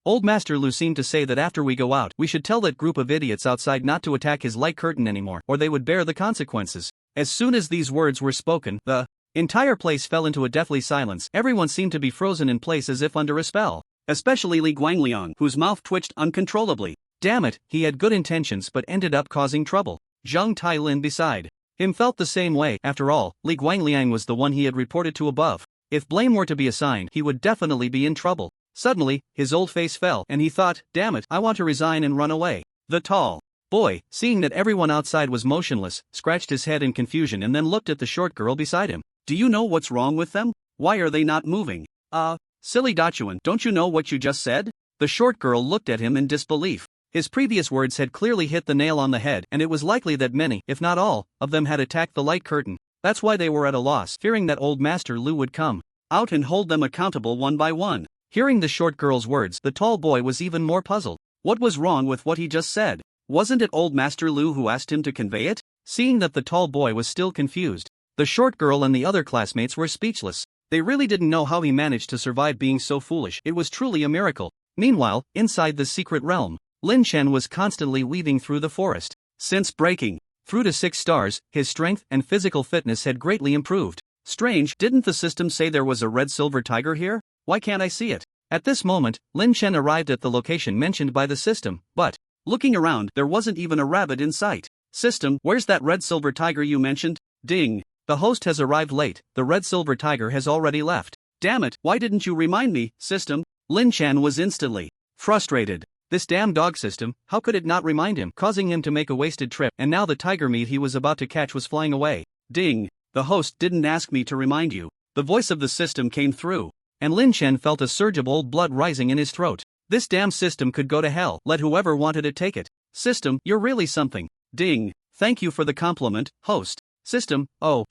Old Master Lu seemed to say that after we go out, we should tell that group of idiots outside not to attack his light curtain anymore, or they would bear the consequences." As soon as these words were spoken, the entire place fell into a deathly silence. Everyone seemed to be frozen in place as if under a spell. Especially Li Guangliang, whose mouth twitched uncontrollably. Damn it, he had good intentions but ended up causing trouble. Zhang Tailin beside him felt the same way. After all, Li Guangliang was the one he had reported to above. If blame were to be assigned, he would definitely be in trouble. Suddenly, his old face fell, and he thought, "Damn it, I want to resign and run away." The tall boy, seeing that everyone outside was motionless, scratched his head in confusion and then looked at the short girl beside him. "Do you know what's wrong with them? Why are they not moving?" Silly Dachuan, don't you know what you just said?" The short girl looked at him in disbelief. His previous words had clearly hit the nail on the head, and it was likely that many, if not all, of them had attacked the light curtain. That's why they were at a loss, fearing that old Master Lu would come out and hold them accountable one by one. Hearing the short girl's words, the tall boy was even more puzzled. What was wrong with what he just said? Wasn't it old Master Lu who asked him to convey it? Seeing that the tall boy was still confused, the short girl and the other classmates were speechless. They really didn't know how he managed to survive being so foolish. It was truly a miracle. Meanwhile, inside the secret realm, Lynch was constantly weaving through the forest. Since breaking through to 6 stars, his strength and physical fitness had greatly improved. Strange, didn't the system say there was a red-silver tiger here? Why can't I see it? At this moment, Lin Chen arrived at the location mentioned by the system, but, looking around, there wasn't even a rabbit in sight. "System, where's that red-silver tiger you mentioned?" Ding! The host has arrived late, the red-silver tiger has already left. "Damn it, why didn't you remind me, system?" Lin Chen was instantly frustrated. This damn dog system, how could it not remind him, causing him to make a wasted trip, and now the tiger meat he was about to catch was flying away. Ding! The host didn't ask me to remind you. The voice of the system came through, and Lin Chen felt a surge of old blood rising in his throat. This damn system could go to hell, let whoever wanted it take it. System, you're really something. Ding! Thank you for the compliment, host. System, oh,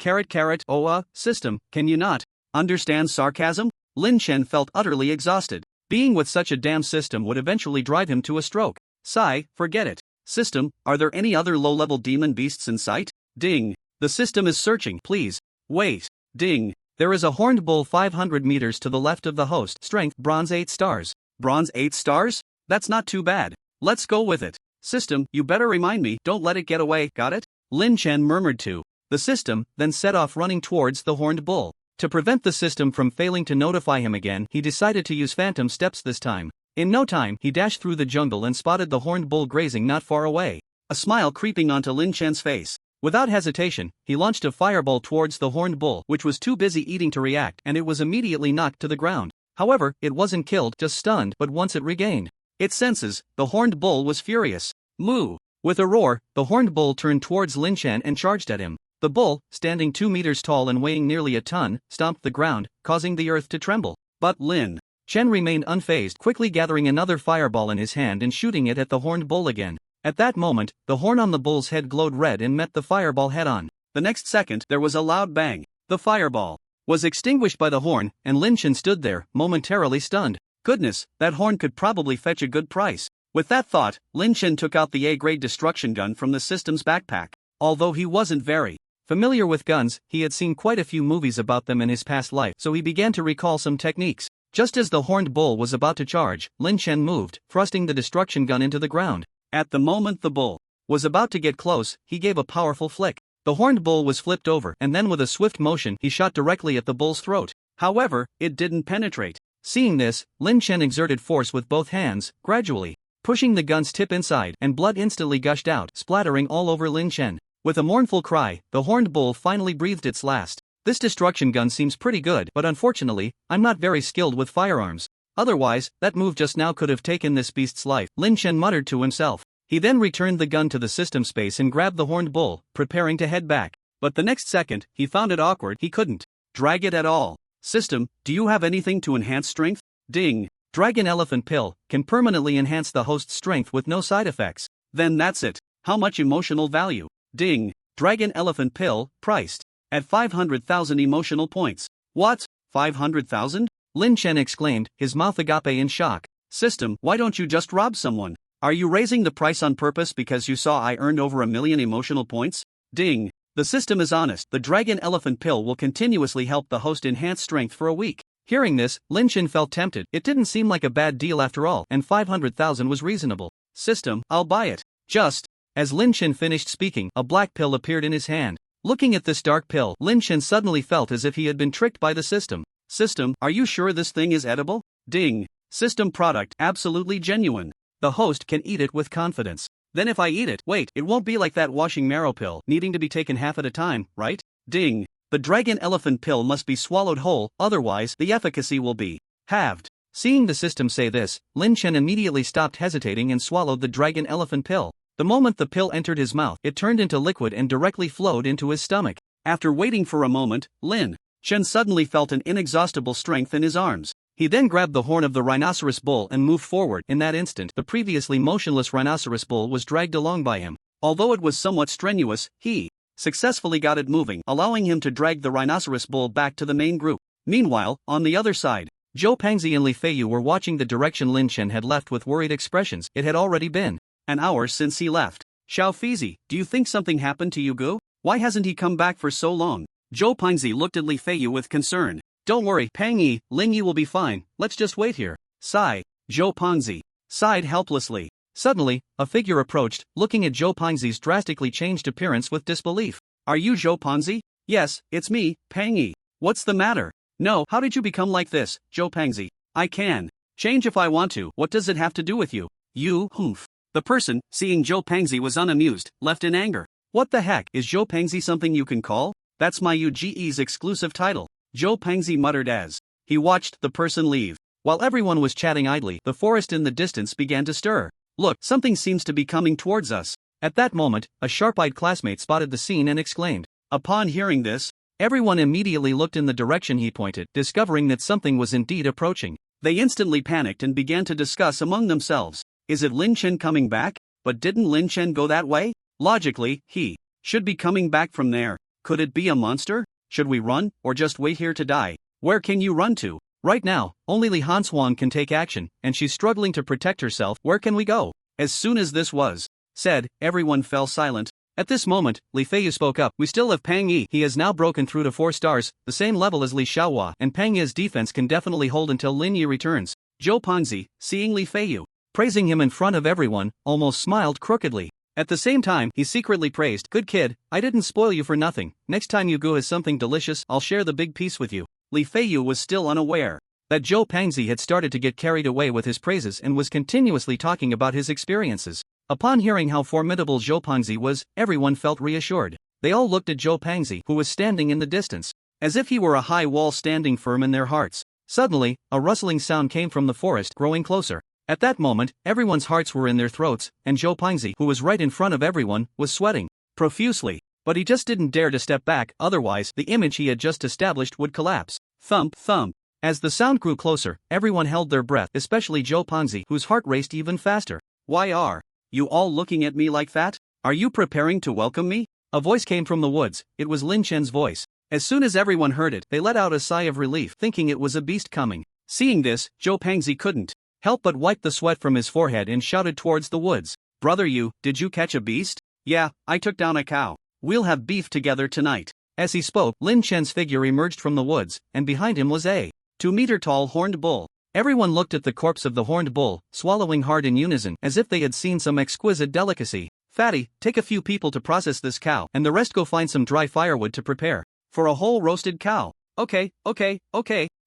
system, can you not understand sarcasm? Lin Chen felt utterly exhausted. Being with such a damn system would eventually drive him to a stroke. Sigh, forget it. System, are there any other low-level demon beasts in sight? Ding! The system is searching, please. Wait. Ding! There is a horned bull 500 meters to the left of the host. Strength, bronze 8 stars. Bronze 8 stars? That's not too bad. Let's go with it. System, you better remind me, don't let it get away, got it? Lin Chen murmured to the system, then set off running towards the horned bull. To prevent the system from failing to notify him again, he decided to use phantom steps this time. In no time, he dashed through the jungle and spotted the horned bull grazing not far away. A smile creeping onto Lin Chen's face. Without hesitation, he launched a fireball towards the horned bull, which was too busy eating to react, and it was immediately knocked to the ground. However, it wasn't killed, just stunned, but once it regained its senses, the horned bull was furious. Moo! With a roar, the horned bull turned towards Lin Chen and charged at him. The bull, standing 2 meters tall and weighing nearly a ton, stomped the ground, causing the earth to tremble. But Lin Chen remained unfazed, quickly gathering another fireball in his hand and shooting it at the horned bull again. At that moment, the horn on the bull's head glowed red and met the fireball head-on. The next second, there was a loud bang. The fireball was extinguished by the horn, and Lin Chen stood there, momentarily stunned. Goodness, that horn could probably fetch a good price. With that thought, Lin Chen took out the A-grade destruction gun from the system's backpack. Although he wasn't very familiar with guns, he had seen quite a few movies about them in his past life, so he began to recall some techniques. Just as the horned bull was about to charge, Lin Chen moved, thrusting the destruction gun into the ground. At the moment the bull was about to get close, he gave a powerful flick. The horned bull was flipped over, and then with a swift motion he shot directly at the bull's throat. However, it didn't penetrate. Seeing this, Lin Chen exerted force with both hands, gradually pushing the gun's tip inside, and blood instantly gushed out, splattering all over Lin Chen. With a mournful cry, the horned bull finally breathed its last. This destruction gun seems pretty good, but unfortunately, I'm not very skilled with firearms. Otherwise, that move just now could have taken this beast's life, Lin Chen muttered to himself. He then returned the gun to the system space and grabbed the horned bull, preparing to head back. But the next second, he found it awkward, he couldn't drag it at all. System, do you have anything to enhance strength? Ding! Dragon Elephant Pill can permanently enhance the host's strength with no side effects. Then that's it. How much emotional value? Ding. Dragon Elephant Pill, priced at 500,000 emotional points. What? 500,000? Lin Chen exclaimed, his mouth agape in shock. System, why don't you just rob someone? Are you raising the price on purpose because you saw I earned over 1 million emotional points? Ding. The system is honest. The Dragon Elephant Pill will continuously help the host enhance strength for a week. Hearing this, Lin Chen felt tempted. It didn't seem like a bad deal after all, and 500,000 was reasonable. System, I'll buy it. Just as Lin Chen finished speaking, a black pill appeared in his hand. Looking at this dark pill, Lin Chen suddenly felt as if he had been tricked by the system. System, are you sure this thing is edible? Ding. System product, absolutely genuine. The host can eat it with confidence. Then if I eat it, wait, it won't be like that washing marrow pill, needing to be taken half at a time, right? Ding. The Dragon Elephant Pill must be swallowed whole, otherwise the efficacy will be halved. Seeing the system say this, Lin Chen immediately stopped hesitating and swallowed the Dragon Elephant Pill. The moment the pill entered his mouth, it turned into liquid and directly flowed into his stomach. After waiting for a moment, Lin Chen suddenly felt an inexhaustible strength in his arms. He then grabbed the horn of the rhinoceros bull and moved forward. In that instant, the previously motionless rhinoceros bull was dragged along by him. Although it was somewhat strenuous, he successfully got it moving, allowing him to drag the rhinoceros bull back to the main group. Meanwhile, on the other side, Zhou Pangzi and Li Feiyu were watching the direction Lin Chen had left with worried expressions. It had already been an hour since he left. Xiao Fizi, do you think something happened to Yugu? Why hasn't he come back for so long? Zhou Pangzi looked at Li Feiyu with concern. Don't worry, Pang Yi, Ling Yi will be fine, let's just wait here. Sigh. Zhou Pangzi sighed helplessly. Suddenly, a figure approached, looking at Zhou Pangzi's drastically changed appearance with disbelief. Are you Zhou Pangzi? Yes, it's me, Pang Yi. What's the matter? No, how did you become like this, Zhou Pangzi? I can change if I want to. What does it have to do with you? You, humph. The person, seeing Zhou Pangzi was unamused, left in anger. What the heck, is Zhou Pangzi something you can call? That's my UGE's exclusive title. Zhou Pangzi muttered as he watched the person leave. While everyone was chatting idly, the forest in the distance began to stir. Look, something seems to be coming towards us. At that moment, a sharp-eyed classmate spotted the scene and exclaimed. Upon hearing this, everyone immediately looked in the direction he pointed, discovering that something was indeed approaching. They instantly panicked and began to discuss among themselves. Is it Lin Chen coming back? But didn't Lin Chen go that way? Logically, he should be coming back from there. Could it be a monster? Should we run, or just wait here to die? Where can you run to? Right now, only Li Hanshuang can take action, and she's struggling to protect herself. Where can we go? As soon as this was said, everyone fell silent. At this moment, Li Feiyu spoke up. We still have Pang Yi. He has now broken through to 4 stars, the same level as Li Xiaohua, and Pang Yi's defense can definitely hold until Lin Yi returns. Zhou Pangzi, seeing Li Feiyu praising him in front of everyone, almost smiled crookedly. At the same time, he secretly praised, good kid, I didn't spoil you for nothing. Next time Yugu has something delicious, I'll share the big piece with you. Li Feiyu was still unaware that Zhou Pangzi had started to get carried away with his praises and was continuously talking about his experiences. Upon hearing how formidable Zhou Pangzi was, everyone felt reassured. They all looked at Zhou Pangzi, who was standing in the distance, as if he were a high wall standing firm in their hearts. Suddenly, a rustling sound came from the forest, growing closer. At that moment, everyone's hearts were in their throats, and Zhou Pangzi, who was right in front of everyone, was sweating profusely. But he just didn't dare to step back, otherwise the image he had just established would collapse. Thump, thump. As the sound grew closer, everyone held their breath, especially Zhou Pangzi, whose heart raced even faster. Why are you all looking at me like that? Are you preparing to welcome me? A voice came from the woods. It was Lin Chen's voice. As soon as everyone heard it, they let out a sigh of relief, thinking it was a beast coming. Seeing this, Zhou Pangzi couldn't help but wipe the sweat from his forehead and shouted towards the woods. Brother you, did you catch a beast? Yeah, I took down a cow. We'll have beef together tonight. As he spoke, Lin Chen's figure emerged from the woods, and behind him was a 2-meter-tall horned bull. Everyone looked at the corpse of the horned bull, swallowing hard in unison, as if they had seen some exquisite delicacy. Fatty, take a few people to process this cow, and the rest go find some dry firewood to prepare for a whole roasted cow. Okay.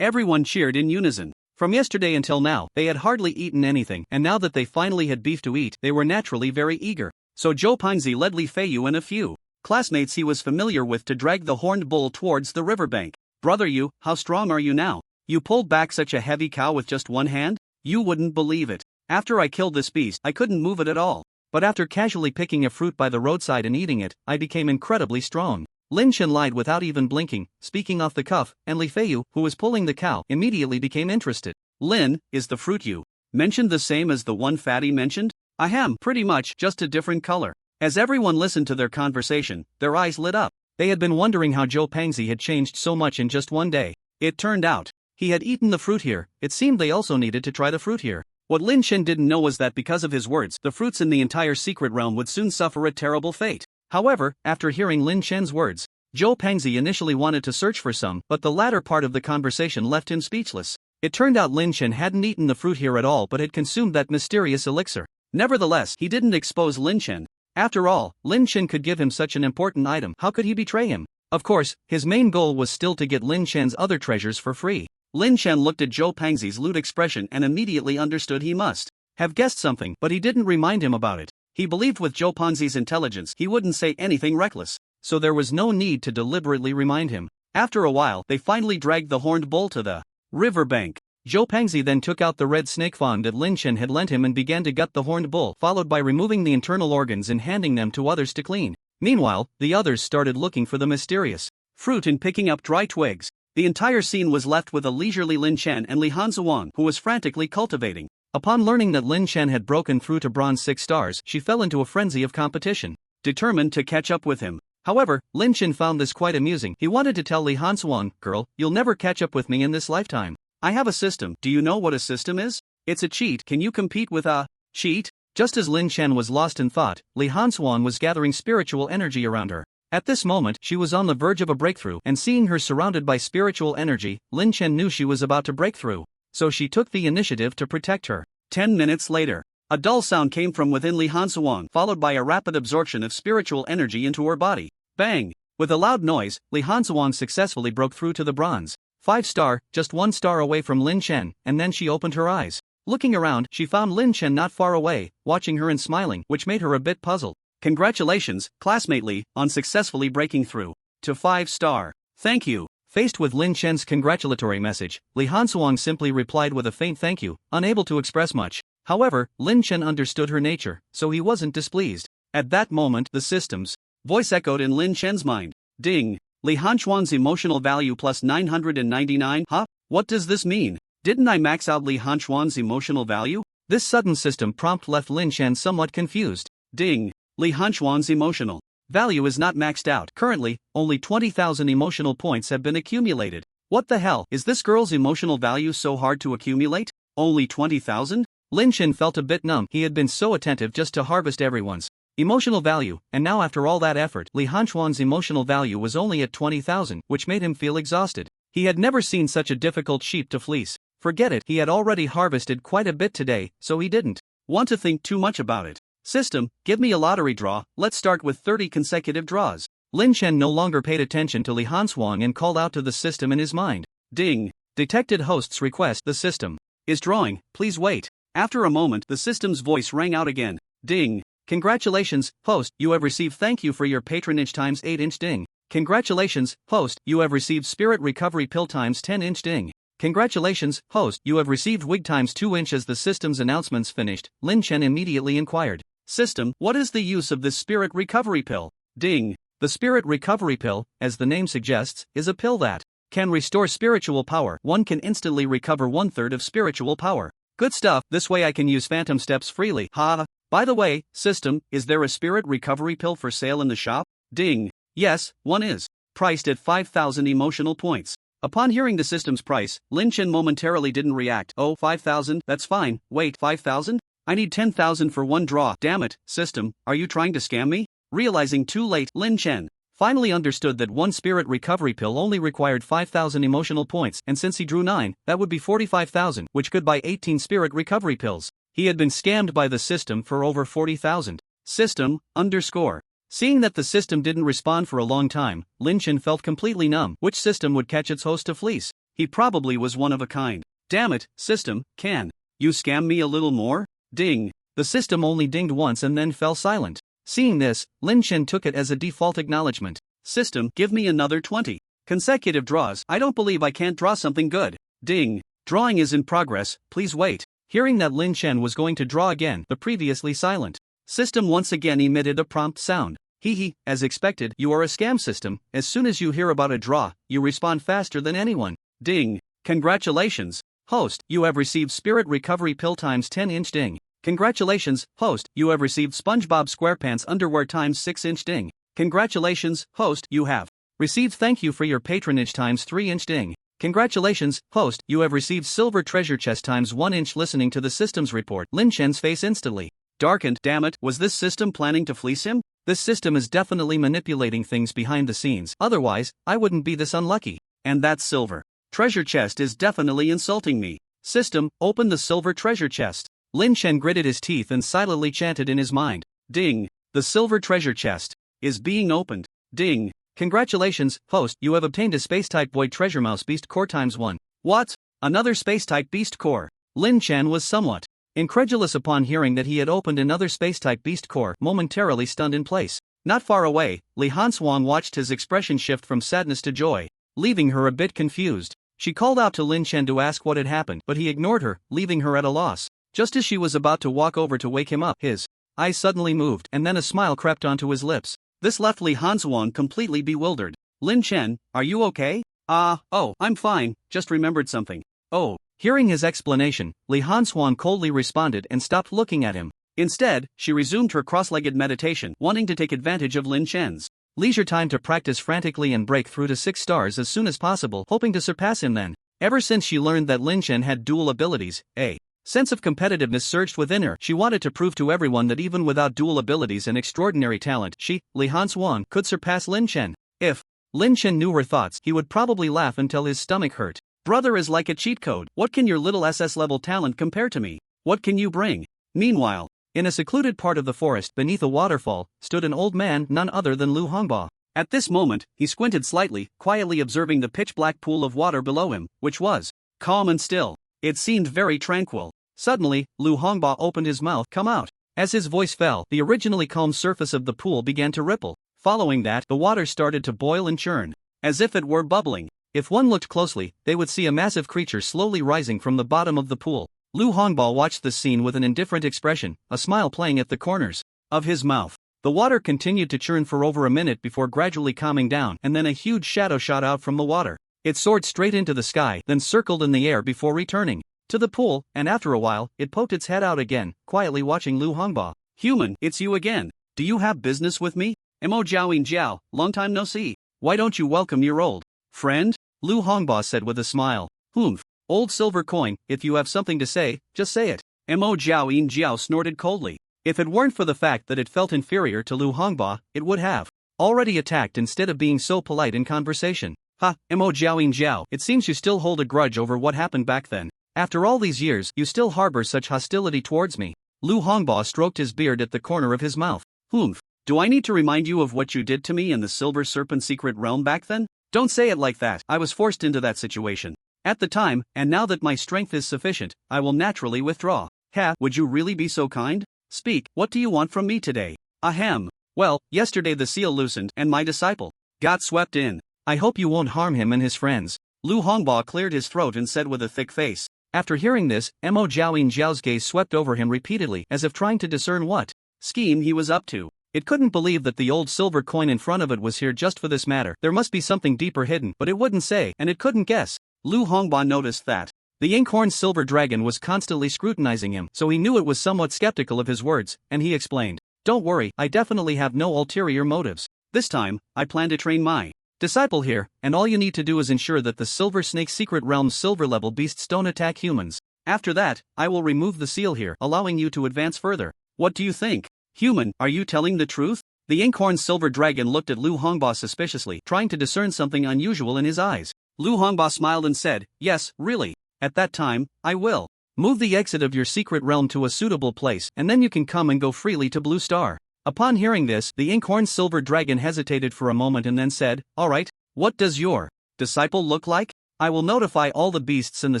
Everyone cheered in unison. From yesterday until now, they had hardly eaten anything, and now that they finally had beef to eat, they were naturally very eager. So Zhou Pangzi led Li Feiyu and a few classmates he was familiar with to drag the horned bull towards the riverbank. Brother you, how strong are you now? You pulled back such a heavy cow with just one hand? You wouldn't believe it. After I killed this beast, I couldn't move it at all. But after casually picking a fruit by the roadside and eating it, I became incredibly strong. Lin Chen lied without even blinking, speaking off the cuff, and Li Feiyu, who was pulling the cow, immediately became interested. Lin, is the fruit you mentioned the same as the one Fatty mentioned? Ahem, pretty much, just a different color. As everyone listened to their conversation, their eyes lit up. They had been wondering how Joe Pangzi had changed so much in just one day. It turned out, he had eaten the fruit here. It seemed they also needed to try the fruit here. What Lin Chen didn't know was that because of his words, the fruits in the entire secret realm would soon suffer a terrible fate. However, after hearing Lin Chen's words, Joe Pangzi initially wanted to search for some, but the latter part of the conversation left him speechless. It turned out Lin Chen hadn't eaten the fruit here at all but had consumed that mysterious elixir. Nevertheless, he didn't expose Lin Chen. After all, Lin Chen could give him such an important item. How could he betray him? Of course, his main goal was still to get Lin Chen's other treasures for free. Lin Chen looked at Joe Pangzi's lewd expression and immediately understood he must have guessed something, but he didn't remind him about it. He believed with Joe Pangzi's intelligence he wouldn't say anything reckless, so there was no need to deliberately remind him. After a while, they finally dragged the horned bull to the riverbank. Joe Pangzi then took out the red snake fawn that Lin Chen had lent him and began to gut the horned bull, followed by removing the internal organs and handing them to others to clean. Meanwhile, the others started looking for the mysterious fruit and picking up dry twigs. The entire scene was left with a leisurely Lin Chen and Li Hanzuang, who was frantically cultivating. Upon learning that Lin Chen had broken through to bronze 6 stars, she fell into a frenzy of competition, determined to catch up with him. However, Lin Chen found this quite amusing. He wanted to tell Li Hanzuang, "Girl, you'll never catch up with me in this lifetime. I have a system." Do you know what a system is? It's a cheat. Can you compete with a cheat? Just as Lin Chen was lost in thought, Li Hanzuang was gathering spiritual energy around her. At this moment, she was on the verge of a breakthrough, and seeing her surrounded by spiritual energy, Lin Chen knew she was about to break through. So she took the initiative to protect her. 10 minutes later, a dull sound came from within Li Hanzuang, followed by a rapid absorption of spiritual energy into her body. Bang! With a loud noise, Li Hanzuang successfully broke through to the bronze 5 star, just 1 star away from Lin Chen, and then she opened her eyes. Looking around, she found Lin Chen not far away, watching her and smiling, which made her a bit puzzled. Congratulations, classmate Li, on successfully breaking through to 5 star. Thank you. Faced with Lin Chen's congratulatory message, Li Hanzuang simply replied with a faint thank you, unable to express much. However, Lin Chen understood her nature, so he wasn't displeased. At that moment, the system's voice echoed in Lin Chen's mind. Ding! Li Hanzuang's emotional value plus 999. Huh? What does this mean? Didn't I max out Li Hanzuang's emotional value? This sudden system prompt left Lin Chen somewhat confused. Ding! Li Hanzuang's emotional value is not maxed out. Currently, only 20,000 emotional points have been accumulated. What the hell? Is this girl's emotional value so hard to accumulate? Only 20,000? Lin Chen felt a bit numb. He had been so attentive just to harvest everyone's emotional value, and now after all that effort, Li Hanzuang's emotional value was only at 20,000, which made him feel exhausted. He had never seen such a difficult sheep to fleece. Forget it, he had already harvested quite a bit today, so he didn't want to think too much about it. System, give me a lottery draw. Let's start with 30 consecutive draws. Lin Chen no longer paid attention to Li Hanzuang and called out to the system in his mind. Ding! Detected host's request. The system is drawing, please wait. After a moment, the system's voice rang out again. Ding! Congratulations, host, you have received thank you for your patronage times 8-inch ding. Congratulations, host, you have received spirit recovery pill times 10-inch ding. Congratulations, host, you have received wig times 2-inch. As the system's announcements finished, Lin Chen immediately inquired. System, what is the use of this spirit recovery pill? Ding! The spirit recovery pill, as the name suggests, is a pill that can restore spiritual power. One can instantly recover 1/3 of spiritual power. Good stuff, this way I can use phantom steps freely. Ha! By the way, system, is there a spirit recovery pill for sale in the shop? Ding! Yes, one is. Priced at 5,000 emotional points. Upon hearing the system's price, Lin Chen momentarily didn't react. Oh, 5,000, that's fine. Wait, 5,000? I need 10,000 for one draw. Damn it, system, are you trying to scam me? Realizing too late, Lin Chen finally understood that one spirit recovery pill only required 5,000 emotional points, and since he drew 9, that would be 45,000, which could buy 18 spirit recovery pills. He had been scammed by the system for over 40,000. System, _ Seeing that the system didn't respond for a long time, Lin Chen felt completely numb. Which system would catch its host to fleece? He probably was one of a kind. Damn it, system, can you scam me a little more? Ding! The system only dinged once and then fell silent. Seeing this, Lin Chen took it as a default acknowledgement. System, give me another 20 consecutive draws. I don't believe I can't draw something good. Ding! Drawing is in progress, please wait. Hearing that Lin Chen was going to draw again, the previously silent system once again emitted a prompt sound. Hee, as expected, you are a scam system. As soon as you hear about a draw, you respond faster than anyone. Ding! Congratulations! Host, you have received Spirit Recovery Pill times 10-inch ding. Congratulations, host, you have received SpongeBob SquarePants Underwear times 6-inch ding. Congratulations, host, you have received thank you for your patronage times 3-inch ding. Congratulations, host, you have received Silver Treasure Chest times 1-inch. Listening to the system's report, Lin Chen's face instantly darkened. Damn it, was this system planning to fleece him? This system is definitely manipulating things behind the scenes, otherwise, I wouldn't be this unlucky. And that silver treasure chest is definitely insulting me. System, open the silver treasure chest. Lin Chen gritted his teeth and silently chanted in his mind. Ding. The silver treasure chest is being opened. Ding. Congratulations, host, you have obtained a space-type void treasure mouse beast core times 1. What? Another space-type beast core? Lin Chen was somewhat incredulous upon hearing that he had opened another space-type beast core, momentarily stunned in place. Not far away, Li Hanswang watched his expression shift from sadness to joy, leaving her a bit confused. She called out to Lin Chen to ask what had happened, but he ignored her, leaving her at a loss. Just as she was about to walk over to wake him up, his eyes suddenly moved, and then a smile crept onto his lips. This left Li Hanswang completely bewildered. Lin Chen, are you okay? Oh, I'm fine, just remembered something. Oh. Hearing his explanation, Li Hanswang coldly responded and stopped looking at him. Instead, she resumed her cross-legged meditation, wanting to take advantage of Lin Chen's leisure time to practice frantically and break through to 6 stars as soon as possible, hoping to surpass him then. Ever since she learned that Lin Chen had dual abilities, a sense of competitiveness surged within her. She wanted to prove to everyone that even without dual abilities and extraordinary talent, she, Li Hanswang, could surpass Lin Chen. If Lin Chen knew her thoughts, he would probably laugh until his stomach hurt. Brother is like a cheat code. What can your little SS-level talent compare to me? What can you bring? Meanwhile, in a secluded part of the forest beneath a waterfall, stood an old man none other than Lu Hongba. At this moment, he squinted slightly, quietly observing the pitch-black pool of water below him, which was calm and still. It seemed very tranquil. Suddenly, Lu Hongba opened his mouth. Come out. As his voice fell, the originally calm surface of the pool began to ripple. Following that, the water started to boil and churn, as if it were bubbling. If one looked closely, they would see a massive creature slowly rising from the bottom of the pool. Lu Hongba watched the scene with an indifferent expression, a smile playing at the corners of his mouth. The water continued to churn for over a minute before gradually calming down, and then a huge shadow shot out from the water. It soared straight into the sky, then circled in the air before returning to the pool, and after a while, it poked its head out again, quietly watching Lu Hongba. Human, it's you again. Do you have business with me? Mo Jiaoing Jiao, long time no see. Why don't you welcome your old friend? Lu Hongba said with a smile. Humph. Old silver coin, if you have something to say, just say it. Mo Jiaoing Jiao snorted coldly. If it weren't for the fact that it felt inferior to Lu Hongba, it would have already attacked instead of being so polite in conversation. Ha, Mo Jiaoing Jiao, it seems you still hold a grudge over what happened back then. After all these years, you still harbor such hostility towards me. Lu Hongba stroked his beard at the corner of his mouth. Humph. Do I need to remind you of what you did to me in the Silver Serpent secret realm back then? Don't say it like that. I was forced into that situation at the time, and now that my strength is sufficient, I will naturally withdraw. Ha, would you really be so kind? Speak, what do you want from me today? Ahem. Well, yesterday the seal loosened and my disciple got swept in. I hope you won't harm him and his friends. Lu Hongba cleared his throat and said with a thick face. After hearing this, Mo Jiaoing Jiao's gaze swept over him repeatedly as if trying to discern what scheme he was up to. It couldn't believe that the old silver coin in front of it was here just for this matter. There must be something deeper hidden, but it wouldn't say, and it couldn't guess. Lu Hongba noticed that the inkhorn silver dragon was constantly scrutinizing him, so he knew it was somewhat skeptical of his words, and he explained. Don't worry, I definitely have no ulterior motives. This time, I plan to train my disciple here, and all you need to do is ensure that the Silver Snake Secret Realm's silver-level beasts don't attack humans. After that, I will remove the seal here, allowing you to advance further. What do you think? Human, are you telling the truth? The inkhorn silver dragon looked at Lu Hongba suspiciously, trying to discern something unusual in his eyes. Lu Hongba smiled and said, yes, really. At that time, I will move the exit of your secret realm to a suitable place, and then you can come and go freely to Blue Star. Upon hearing this, the inkhorn silver dragon hesitated for a moment and then said, alright, what does your disciple look like? I will notify all the beasts in the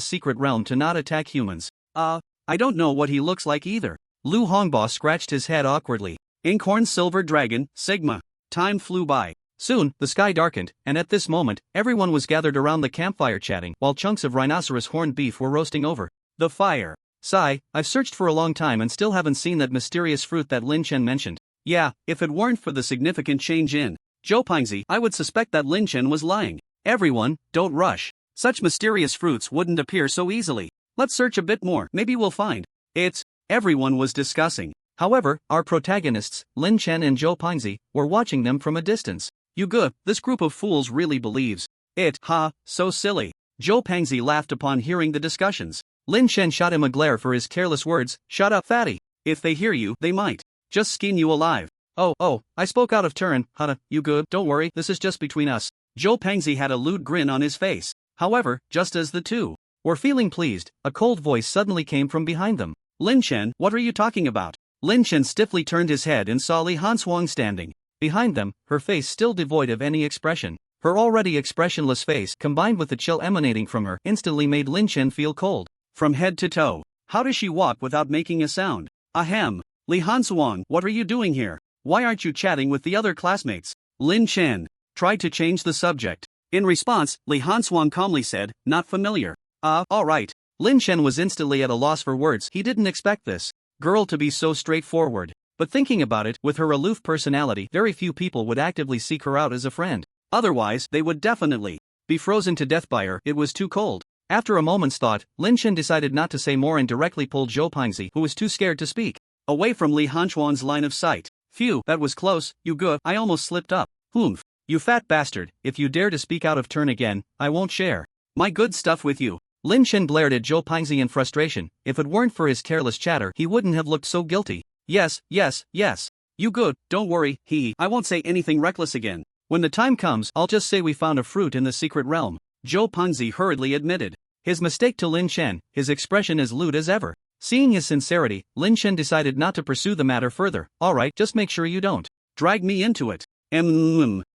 secret realm to not attack humans. I don't know what he looks like either. Lu Hongba scratched his head awkwardly. Inkhorn silver dragon, Sigma. Time flew by. Soon, the sky darkened, and at this moment, everyone was gathered around the campfire chatting, while chunks of rhinoceros horned beef were roasting over the fire. Sigh, I've searched for a long time and still haven't seen that mysterious fruit that Lin Chen mentioned. Yeah, if it weren't for the significant change in Zhou, I would suspect that Lin Chen was lying. Everyone, don't rush. Such mysterious fruits wouldn't appear so easily. Let's search a bit more, maybe we'll find. It's. Everyone was discussing. However, our protagonists, Lin Chen and Zhou Pingzi, were watching them from a distance. You good, this group of fools really believes it. Ha, so silly. Zhou Pingzi laughed upon hearing the discussions. Lin Chen shot him a glare for his careless words. Shut up, fatty. If they hear you, they might just skin you alive. Oh, I spoke out of turn. Hada, you good, don't worry, this is just between us. Zhou Pingzi had a lewd grin on his face. However, just as the two were feeling pleased, a cold voice suddenly came from behind them. Lin Chen, what are you talking about? Lin Chen stiffly turned his head and saw Li Hanshuang standing behind them, her face still devoid of any expression. Her already expressionless face, combined with the chill emanating from her, instantly made Lin Chen feel cold from head to toe. How does she walk without making a sound? Ahem. Li Hanshuang, what are you doing here? Why aren't you chatting with the other classmates? Lin Chen tried to change the subject. In response, Li Hanshuang calmly said, not familiar. Alright. Lin Chen was instantly at a loss for words. He didn't expect this girl to be so straightforward. But thinking about it, with her aloof personality, very few people would actively seek her out as a friend. Otherwise, they would definitely be frozen to death by her. It was too cold. After a moment's thought, Lin Chen decided not to say more and directly pulled Zhou Pingzi, who was too scared to speak, away from Li Hanshuang's line of sight. Phew, that was close, you good, I almost slipped up. Humph. You fat bastard, if you dare to speak out of turn again, I won't share my good stuff with you. Lin Chen glared at Zhou Pingzi in frustration. If it weren't for his careless chatter, he wouldn't have looked so guilty. Yes. You good, don't worry, I won't say anything reckless again. When the time comes, I'll just say we found a fruit in the secret realm. Zhou Pingzi hurriedly admitted his mistake to Lin Chen, his expression as lewd as ever. Seeing his sincerity, Lin Chen decided not to pursue the matter further. Alright, just make sure you don't drag me into it.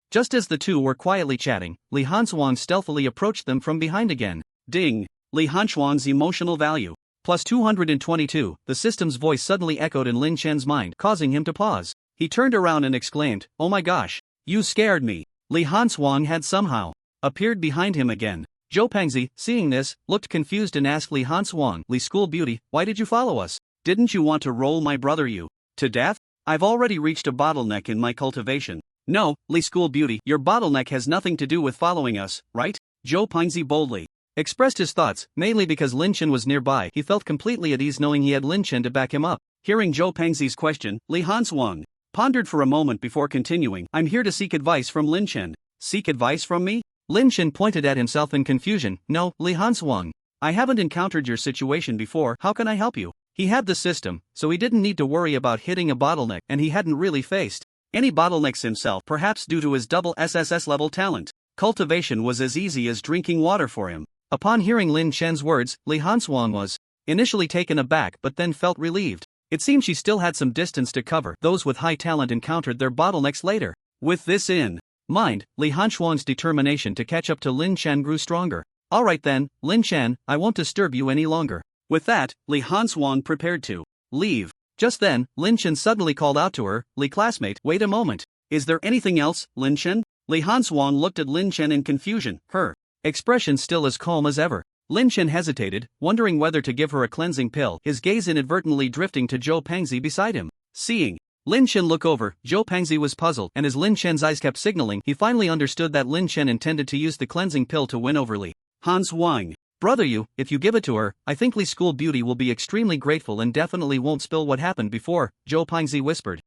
Just as the two were quietly chatting, Li Hanshuang stealthily approached them from behind again. Ding! Li Hanshuang's emotional value. Plus 222, the system's voice suddenly echoed in Lin Chen's mind, causing him to pause. He turned around and exclaimed, oh my gosh, you scared me. Li Hanshuang had somehow appeared behind him again. Zhou Pingzi, seeing this, looked confused and asked Li Hanshuang, Li School Beauty, why did you follow us? Didn't you want to roll my brother you to death? I've already reached a bottleneck in my cultivation. No, Li School Beauty, your bottleneck has nothing to do with following us, right? Zhou Pingzi boldly expressed his thoughts, mainly because Lin Chen was nearby. He felt completely at ease knowing he had Lin Chen to back him up. Hearing Zhou Pingzi's question, Li Hanshuang pondered for a moment before continuing. I'm here to seek advice from Lin Chen. Seek advice from me? Lin Chen pointed at himself in confusion. No, Li Hanshuang. I haven't encountered your situation before, how can I help you? He had the system, so he didn't need to worry about hitting a bottleneck, and he hadn't really faced any bottlenecks himself, perhaps due to his double SSS level talent. Cultivation was as easy as drinking water for him. Upon hearing Lin Chen's words, Li Hanshuang was initially taken aback but then felt relieved. It seemed she still had some distance to cover. Those with high talent encountered their bottlenecks later. With this in mind, Li Hanshuang's determination to catch up to Lin Chen grew stronger. Alright then, Lin Chen, I won't disturb you any longer. With that, Li Hanshuang prepared to leave. Just then, Lin Chen suddenly called out to her, Li Classmate, wait a moment. Is there anything else, Lin Chen? Li Hanshuang looked at Lin Chen in confusion, her expression still as calm as ever. Lin Chen hesitated, wondering whether to give her a cleansing pill, his gaze inadvertently drifting to Zhou Pingzi beside him. Seeing Lin Chen look over, Zhou Pingzi was puzzled, and as Lin Chen's eyes kept signaling, he finally understood that Lin Chen intended to use the cleansing pill to win over Li Hanshuang. Brother if you give it to her, I think Li School Beauty will be extremely grateful and definitely won't spill what happened before, Zhou Pingzi whispered.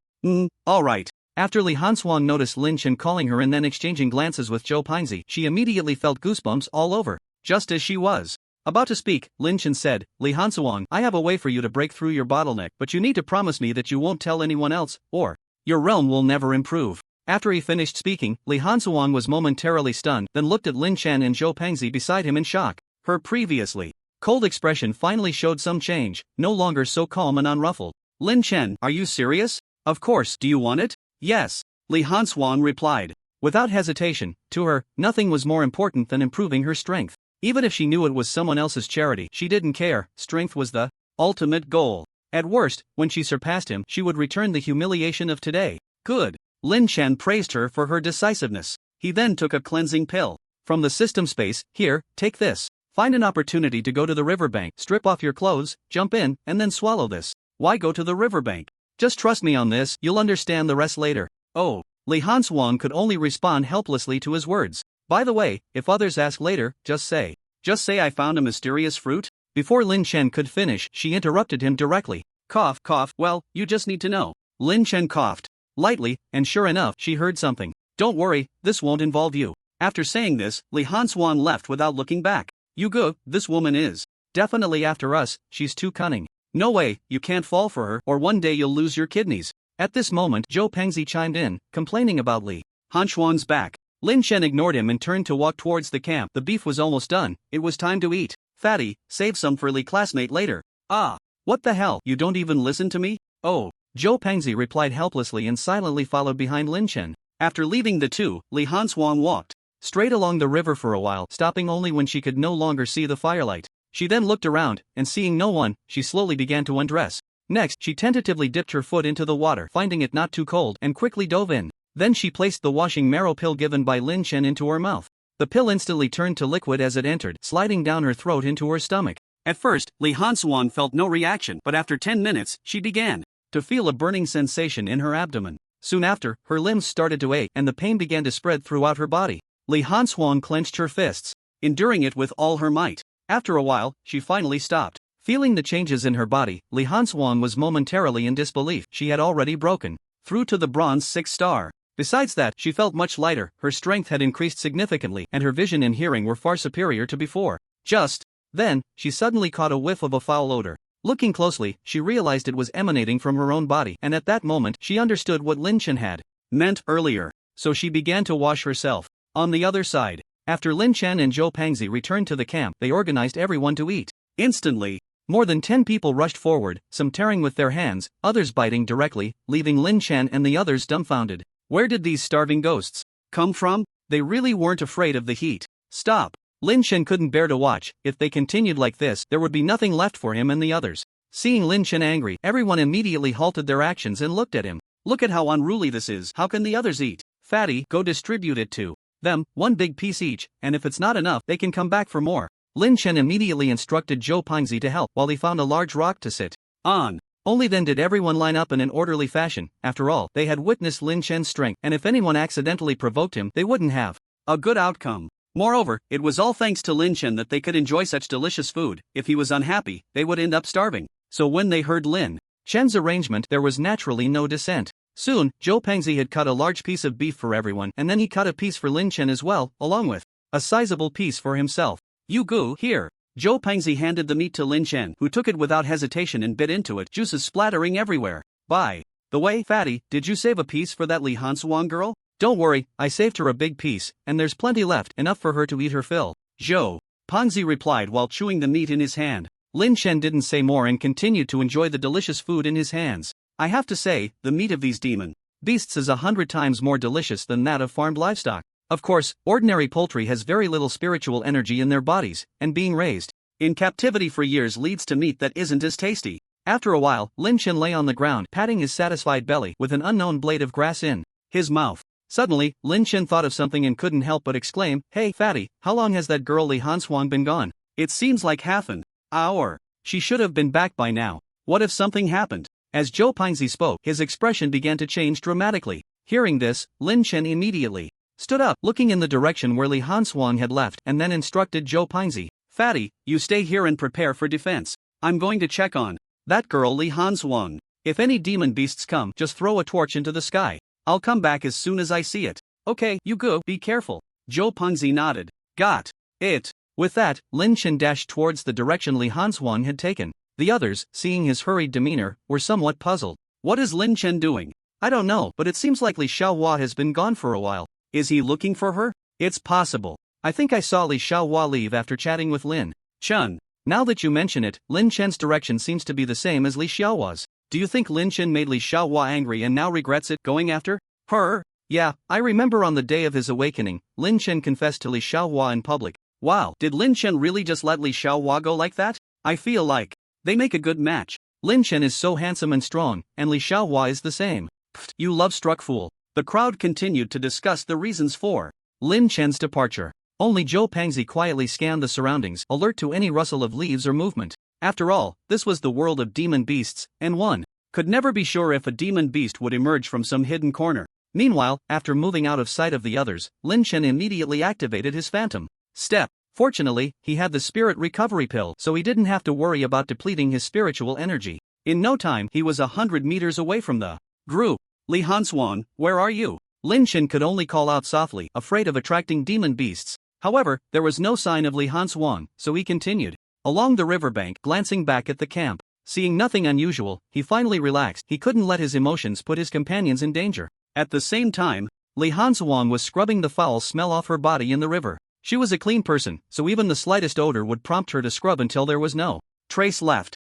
Alright. After Li Hanshuang noticed Lin Chen calling her and then exchanging glances with Zhou Pingzi, she immediately felt goosebumps all over. Just as she was about to speak, Lin Chen said, Li Hanshuang, I have a way for you to break through your bottleneck, but you need to promise me that you won't tell anyone else, or your realm will never improve. After he finished speaking, Li Hanshuang was momentarily stunned, then looked at Lin Chen and Zhou Pingzi beside him in shock. Her previously cold expression finally showed some change, no longer so calm and unruffled. Lin Chen, are you serious? Of course, do you want it? Yes, Li Hanshuang replied. Without hesitation, to her, nothing was more important than improving her strength. Even if she knew it was someone else's charity, she didn't care. Strength was the ultimate goal. At worst, when she surpassed him, she would return the humiliation of today. Good. Lin Chen praised her for her decisiveness. He then took a cleansing pill from the system space. Here, take this. Find an opportunity to go to the riverbank, strip off your clothes, jump in, and then swallow this. Why go to the riverbank? Just trust me on this, you'll understand the rest later. Oh, Li Hanshuang could only respond helplessly to his words. By the way, if others ask later, just say I found a mysterious fruit. Before Lin Chen could finish, she interrupted him directly. Cough, cough, well, you just need to know. Lin Chen coughed lightly, and sure enough, she heard something. Don't worry, this won't involve you. After saying this, Li Hanswan left without looking back. You go, this woman is definitely after us, she's too cunning. No way, you can't fall for her, or one day you'll lose your kidneys. At this moment, Zhou Pengzi chimed in, complaining about Li Hanswan's back. Lin Chen ignored him and turned to walk towards the camp. The beef was almost done, it was time to eat. Fatty, save some for Li Classmate later. Ah, what the hell, you don't even listen to me? Oh, Zhou Pengzi replied helplessly and silently followed behind Lin Chen. After leaving the two, Li Hanswan walked straight along the river for a while, stopping only when she could no longer see the firelight. She then looked around, and seeing no one, she slowly began to undress. Next, she tentatively dipped her foot into the water, finding it not too cold, and quickly dove in. Then she placed the washing marrow pill given by Lin Chen into her mouth. The pill instantly turned to liquid as it entered, sliding down her throat into her stomach. At first, Li Hanswan felt no reaction, but after 10 minutes, she began to feel a burning sensation in her abdomen. Soon after, her limbs started to ache, and the pain began to spread throughout her body. Li Hanswan clenched her fists, enduring it with all her might. After a while, she finally stopped. Feeling the changes in her body, Li Hanswan was momentarily in disbelief. She had already broken through to the bronze 6 star. Besides that, she felt much lighter, her strength had increased significantly, and her vision and hearing were far superior to before. Just then, she suddenly caught a whiff of a foul odor. Looking closely, she realized it was emanating from her own body, and at that moment, she understood what Lin Chen had meant earlier. So she began to wash herself. On the other side, after Lin Chen and Zhou Pengzi returned to the camp, they organized everyone to eat. Instantly, more than 10 people rushed forward, some tearing with their hands, others biting directly, leaving Lin Chen and the others dumbfounded. Where did these starving ghosts come from? They really weren't afraid of the heat. Stop. Lin Chen couldn't bear to watch. If they continued like this, there would be nothing left for him and the others. Seeing Lin Chen angry, everyone immediately halted their actions and looked at him. Look at how unruly this is. How can the others eat? Fatty, go distribute it to them, one big piece each, and if it's not enough, they can come back for more. Lin Chen immediately instructed Zhou Pengzi to help while he found a large rock to sit on. Only then did everyone line up in an orderly fashion. After all, they had witnessed Lin Chen's strength, and if anyone accidentally provoked him, they wouldn't have a good outcome. Moreover, it was all thanks to Lin Chen that they could enjoy such delicious food. If he was unhappy, they would end up starving. So when they heard Lin Chen's arrangement, there was naturally no dissent. Soon, Zhou Pengzi had cut a large piece of beef for everyone, and then he cut a piece for Lin Chen as well, along with a sizable piece for himself. You go, here. Zhou Pengzi handed the meat to Lin Chen, who took it without hesitation and bit into it, juices splattering everywhere. By the way, Fatty, did you save a piece for that Li Hanswan girl? Don't worry, I saved her a big piece, and there's plenty left, enough for her to eat her fill. Zhou Pengzi replied while chewing the meat in his hand. Lin Chen didn't say more and continued to enjoy the delicious food in his hands. I have to say, the meat of these demon beasts is 100 times more delicious than that of farmed livestock. Of course, ordinary poultry has very little spiritual energy in their bodies, and being raised in captivity for years leads to meat that isn't as tasty. After a while, Lin Chen lay on the ground, patting his satisfied belly with an unknown blade of grass in his mouth. Suddenly, Lin Chen thought of something and couldn't help but exclaim, "Hey, Fatty, how long has that girl Li Hanswan been gone? It seems like half an hour. She should have been back by now. What if something happened?" As Zhou Pengzi spoke, his expression began to change dramatically. Hearing this, Lin Chen immediately stood up, looking in the direction where Li Hanswan had left, and then instructed Zhou Pengzi, "Fatty, you stay here and prepare for defense. I'm going to check on that girl Li Hanswan. If any demon beasts come, just throw a torch into the sky. I'll come back as soon as I see it." "Okay, you go, be careful." Zhou Pengzi nodded. "Got it." With that, Lin Chen dashed towards the direction Li Hanswan had taken. The others, seeing his hurried demeanor, were somewhat puzzled. What is Lin Chen doing? I don't know, but it seems like Li Xiaohua has been gone for a while. Is he looking for her? It's possible. I think I saw Li Xiaohua leave after chatting with Lin Chen. Now that you mention it, Lin Chen's direction seems to be the same as Li Xiaohua's. Do you think Lin Chen made Li Xiaohua angry and now regrets it, going after her? Yeah, I remember on the day of his awakening, Lin Chen confessed to Li Xiaohua in public. Wow, did Lin Chen really just let Li Xiaohua go like that? I feel like they make a good match. Lin Chen is so handsome and strong, and Li Xiaohua is the same. Pfft, you love-struck fool. The crowd continued to discuss the reasons for Lin Chen's departure. Only Zhou Pengzi quietly scanned the surroundings, alert to any rustle of leaves or movement. After all, this was the world of demon beasts, and one could never be sure if a demon beast would emerge from some hidden corner. Meanwhile, after moving out of sight of the others, Lin Chen immediately activated his phantom step Fortunately, he had the spirit recovery pill, so he didn't have to worry about depleting his spiritual energy. In no time, he was 100 meters away from the group. Li Hanswan, where are you? Lynch could only call out softly, afraid of attracting demon beasts. However, there was no sign of Li Hanswan, so he continued along the riverbank, glancing back at the camp. Seeing nothing unusual, he finally relaxed. He couldn't let his emotions put his companions in danger. At the same time, Li Hanswan was scrubbing the foul smell off her body in the river. She was a clean person, so even the slightest odor would prompt her to scrub until there was no trace left.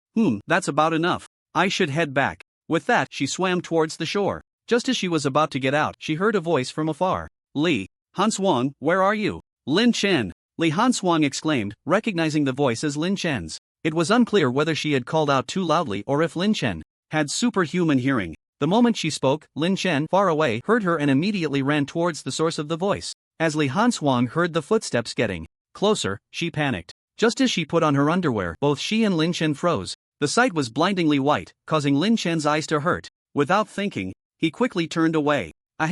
That's about enough. I should head back. With that, she swam towards the shore. Just as she was about to get out, she heard a voice from afar. Li Hanswan, where are you? Lin Chen. Li Hanswan exclaimed, recognizing the voice as Lin Chen's. It was unclear whether she had called out too loudly or if Lin Chen had superhuman hearing. The moment she spoke, Lin Chen, far away, heard her and immediately ran towards the source of the voice. As Li Hanswan heard the footsteps getting closer, she panicked. Just as she put on her underwear, both she and Lin Chen froze. The sight was blindingly white, causing Lin Chen's eyes to hurt. Without thinking, he quickly turned away. Li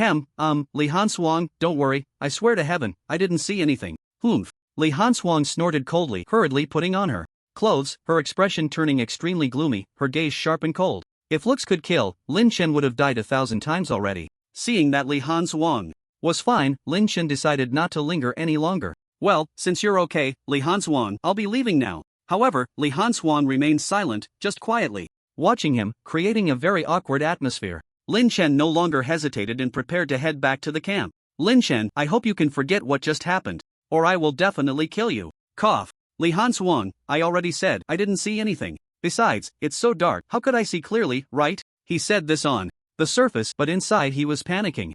Hanswan, don't worry, I swear to heaven, I didn't see anything. Li Hanswan snorted coldly, hurriedly putting on her clothes, her expression turning extremely gloomy, her gaze sharp and cold. If looks could kill, Lin Chen would have died 1,000 times already. Seeing that Li Hanswan was fine, Lin Chen decided not to linger any longer. Well, since you're okay, Li Hanswan, I'll be leaving now. However, Li Hanswan remained silent, just quietly watching him, creating a very awkward atmosphere. Lin Chen no longer hesitated and prepared to head back to the camp. Lin Chen, I hope you can forget what just happened, or I will definitely kill you. Cough. Li Hanswan, I already said I didn't see anything. Besides, it's so dark, how could I see clearly, right? He said this on the surface, but inside he was panicking.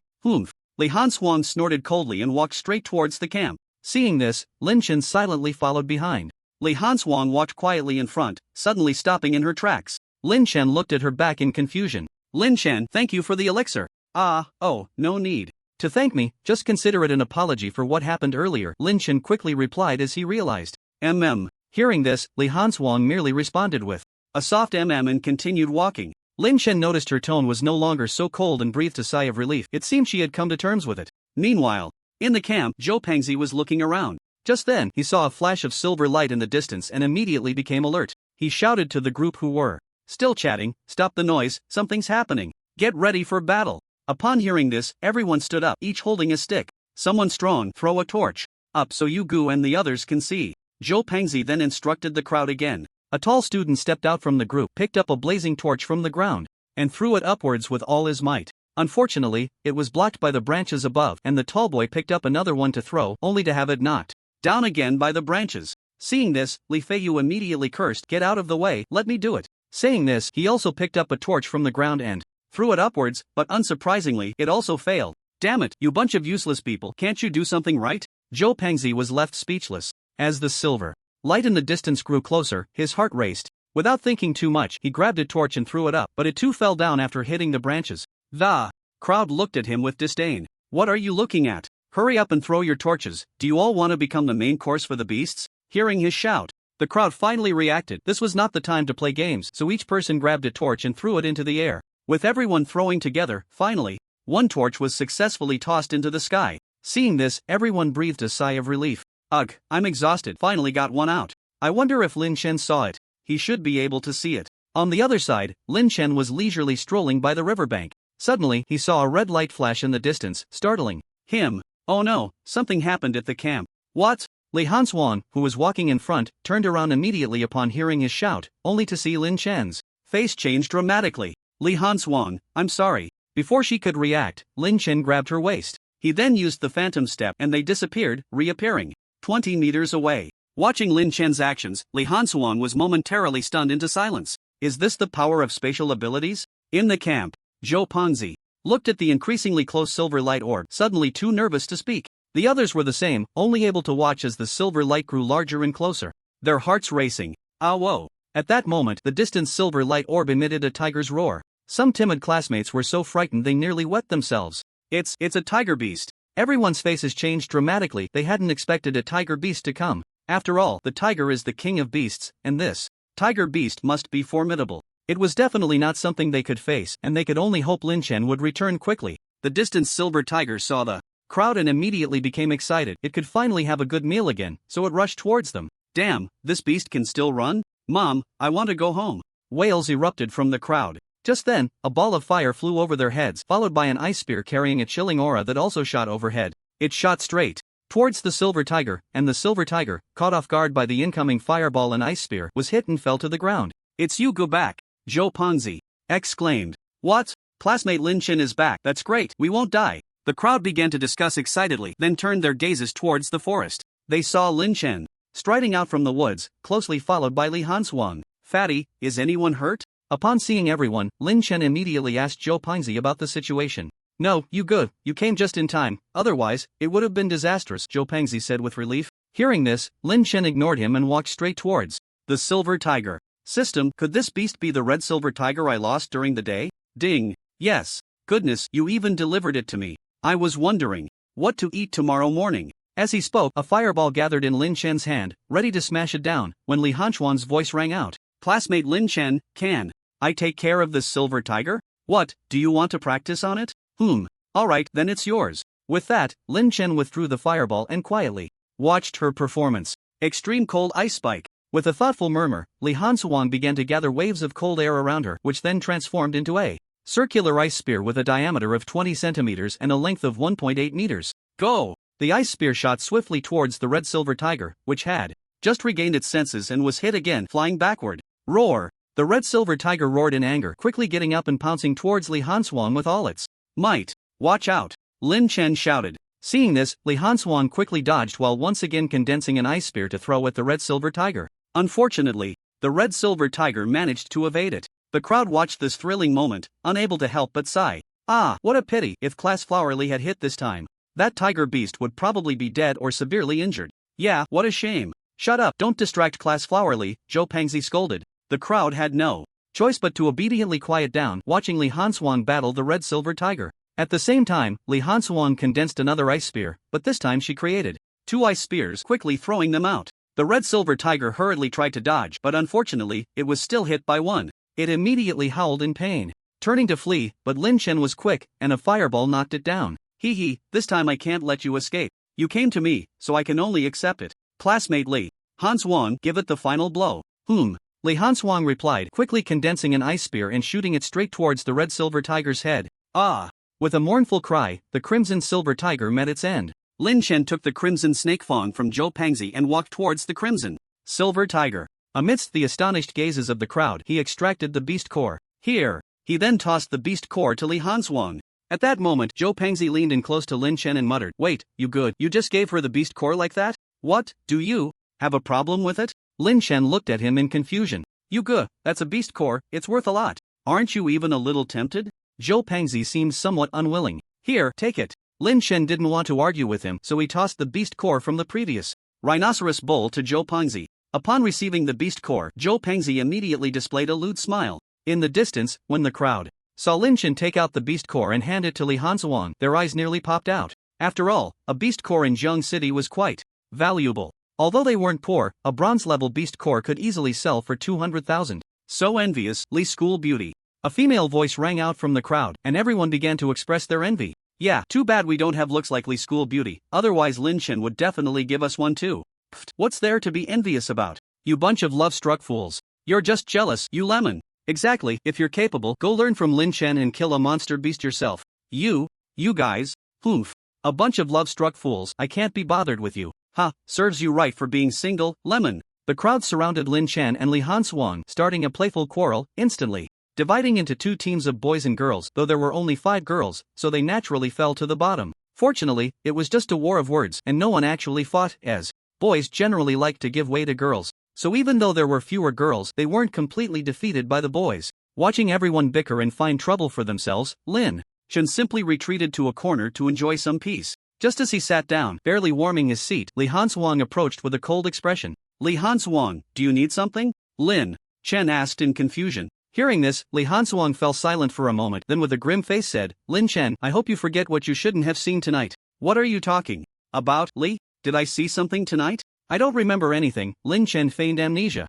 Li Hanswan snorted coldly and walked straight towards the camp. Seeing this, Lin Chen silently followed behind. Li Hanswan walked quietly in front, suddenly stopping in her tracks. Lin Chen looked at her back in confusion. Lin Chen, thank you for the elixir. Oh, no need to thank me, just consider it an apology for what happened earlier, Lin Chen quickly replied as he realized. Hearing this, Li Hanswan merely responded with a soft and continued walking. Lin Chen noticed her tone was no longer so cold and breathed a sigh of relief. It seemed she had come to terms with it. Meanwhile, in the camp, Zhou Pengzi was looking around. Just then, he saw a flash of silver light in the distance and immediately became alert. He shouted to the group who were still chatting, "Stop the noise, something's happening. Get ready for battle." Upon hearing this, everyone stood up, each holding a stick. Someone strong, throw a torch up so you Gu and the others can see. Zhou Pengzi then instructed the crowd again. A tall student stepped out from the group, picked up a blazing torch from the ground, and threw it upwards with all his might. Unfortunately, it was blocked by the branches above, and the tall boy picked up another one to throw, only to have it knocked down again by the branches. Seeing this, Li Feiyu immediately cursed, "Get out of the way, let me do it." Saying this, he also picked up a torch from the ground and threw it upwards, but unsurprisingly, it also failed. "Damn it, you bunch of useless people, can't you do something right?" Zhou Pengzi was left speechless. As the silver light in the distance grew closer, his heart raced. Without thinking too much, he grabbed a torch and threw it up, but it too fell down after hitting the branches. The crowd looked at him with disdain. "What are you looking at? Hurry up and throw your torches, do you all want to become the main course for the beasts?" Hearing his shout, the crowd finally reacted. This was not the time to play games, so each person grabbed a torch and threw it into the air. With everyone throwing together, finally, one torch was successfully tossed into the sky. Seeing this, everyone breathed a sigh of relief. "Ugh, I'm exhausted, finally got one out. I wonder if Lin Chen saw it. He should be able to see it." On the other side, Lin Chen was leisurely strolling by the riverbank. Suddenly, he saw a red light flash in the distance, startling him. Oh no, something happened at the camp. What? Li Hanswan, who was walking in front, turned around immediately upon hearing his shout, only to see Lin Chen's face change dramatically. "Li Hanswan, I'm sorry." Before she could react, Lin Chen grabbed her waist. He then used the phantom step and they disappeared, reappearing 20 meters away. Watching Lin Chen's actions, Li Hanswan was momentarily stunned into silence. Is this the power of spatial abilities? In the camp, Zhou Pengzi looked at the increasingly close silver light orb, suddenly too nervous to speak. The others were the same, only able to watch as the silver light grew larger and closer, their hearts racing. Ah whoa. At that moment, the distant silver light orb emitted a tiger's roar. Some timid classmates were so frightened they nearly wet themselves. It's a tiger beast. Everyone's faces changed dramatically. They hadn't expected a tiger beast to come. After all, the tiger is the king of beasts, and this tiger beast must be formidable. It was definitely not something they could face, and they could only hope Lin Chen would return quickly. The distant silver tiger saw the crowd and immediately became excited. It could finally have a good meal again, so it rushed towards them. Damn, this beast can still run? Mom, I want to go home. Wails erupted from the crowd. Just then, a ball of fire flew over their heads, followed by an ice spear carrying a chilling aura that also shot overhead. It shot straight towards the silver tiger, and the silver tiger, caught off guard by the incoming fireball and ice spear, was hit and fell to the ground. It's you, go back, Zhou Pengzi exclaimed. What? Classmate Lynch is back. That's great, we won't die. The crowd began to discuss excitedly, then turned their gazes towards the forest. They saw Lin Chen striding out from the woods, closely followed by Li Hanswang. Fatty, is anyone hurt? Upon seeing everyone, Lin Chen immediately asked Zhou Pengzi about the situation. No, you good, you came just in time, otherwise, it would have been disastrous, Zhou Pengzi said with relief. Hearing this, Lin Chen ignored him and walked straight towards the silver tiger. System, could this beast be the red silver tiger I lost during the day? Ding. Yes. Goodness, you even delivered it to me. I was wondering what to eat tomorrow morning. As he spoke, a fireball gathered in Lin Chen's hand, ready to smash it down, when Li Hanchuan's voice rang out. Classmate Lin Chen, can I take care of this silver tiger? What, do you want to practice on it? Alright, then it's yours. With that, Lin Chen withdrew the fireball and quietly watched her performance. Extreme cold ice spike. With a thoughtful murmur, Li Hansuang began to gather waves of cold air around her, which then transformed into a circular ice spear with a diameter of 20 centimeters and a length of 1.8 meters. Go! The ice spear shot swiftly towards the red silver tiger, which had just regained its senses and was hit again, flying backward. Roar! The red silver tiger roared in anger, quickly getting up and pouncing towards Li Hansuang with all its might. Watch out! Lin Chen shouted. Seeing this, Li Hansuang quickly dodged while once again condensing an ice spear to throw at the red silver tiger. Unfortunately, the red silver tiger managed to evade it. The crowd watched this thrilling moment, unable to help but sigh. Ah, what a pity. If Class Flowerly had hit this time, that tiger beast would probably be dead or severely injured. Yeah, what a shame. Shut up, don't distract Class Flowerly, Zhou Pengzi scolded. The crowd had no choice but to obediently quiet down, watching Li Hansuang battle the red silver tiger. At the same time, Li Hansuang condensed another ice spear, but this time she created 2 ice spears, quickly throwing them out. The red silver tiger hurriedly tried to dodge, but unfortunately, it was still hit by one. It immediately howled in pain, turning to flee, but Lin Chen was quick, and a fireball knocked it down. Hee hee, this time I can't let you escape. You came to me, so I can only accept it. Classmate Li Hansuang, give it the final blow. Li Hansuang replied, quickly condensing an ice spear and shooting it straight towards the red silver tiger's head. Ah! With a mournful cry, the crimson silver tiger met its end. Lin Chen took the crimson snake fang from Zhou Pengzi and walked towards the crimson silver tiger. Amidst the astonished gazes of the crowd, he extracted the beast core. Here! He then tossed the beast core to Li Hansuang. At that moment, Zhou Pengzi leaned in close to Lin Chen and muttered, Wait, you good? You just gave her the beast core like that? What, do you have a problem with it? Lin Chen looked at him in confusion. You good, that's a beast core, it's worth a lot. Aren't you even a little tempted? Zhou Pengzi seemed somewhat unwilling. Here, take it. Lin Chen didn't want to argue with him, so he tossed the beast core from the previous rhinoceros bull to Zhou Pengzi. Upon receiving the beast core, Zhou Pengzi immediately displayed a lewd smile. In the distance, when the crowd saw Lin Chen take out the beast core and hand it to Li Hansuang, their eyes nearly popped out. After all, a beast core in Zheng City was quite valuable. Although they weren't poor, a bronze-level beast core could easily sell for 200,000. So envious, Li School Beauty. A female voice rang out from the crowd, and everyone began to express their envy. Yeah, too bad we don't have looks like Li School Beauty, otherwise Lin Chen would definitely give us one too. Pfft, what's there to be envious about? You bunch of love-struck fools. You're just jealous, you lemon. Exactly, if you're capable, go learn from Lin Chen and kill a monster beast yourself. You guys, a bunch of love-struck fools, I can't be bothered with you. Ha, serves you right for being single, lemon. The crowd surrounded Lin Chen and Li Hansuang, starting a playful quarrel, instantly dividing into 2 teams of boys and girls, though there were only 5 girls, so they naturally fell to the bottom. Fortunately, it was just a war of words, and no one actually fought, as boys generally like to give way to girls. So even though there were fewer girls, they weren't completely defeated by the boys. Watching everyone bicker and find trouble for themselves, Lin Chen simply retreated to a corner to enjoy some peace. Just as he sat down, barely warming his seat, Li Hansuang approached with a cold expression. Li Hansuang, do you need something? Lin Chen asked in confusion. Hearing this, Li Hansuang fell silent for a moment, then with a grim face said, Lin Chen, I hope you forget what you shouldn't have seen tonight. What are you talking about, Li? Did I see something tonight? I don't remember anything. Lin Chen feigned amnesia.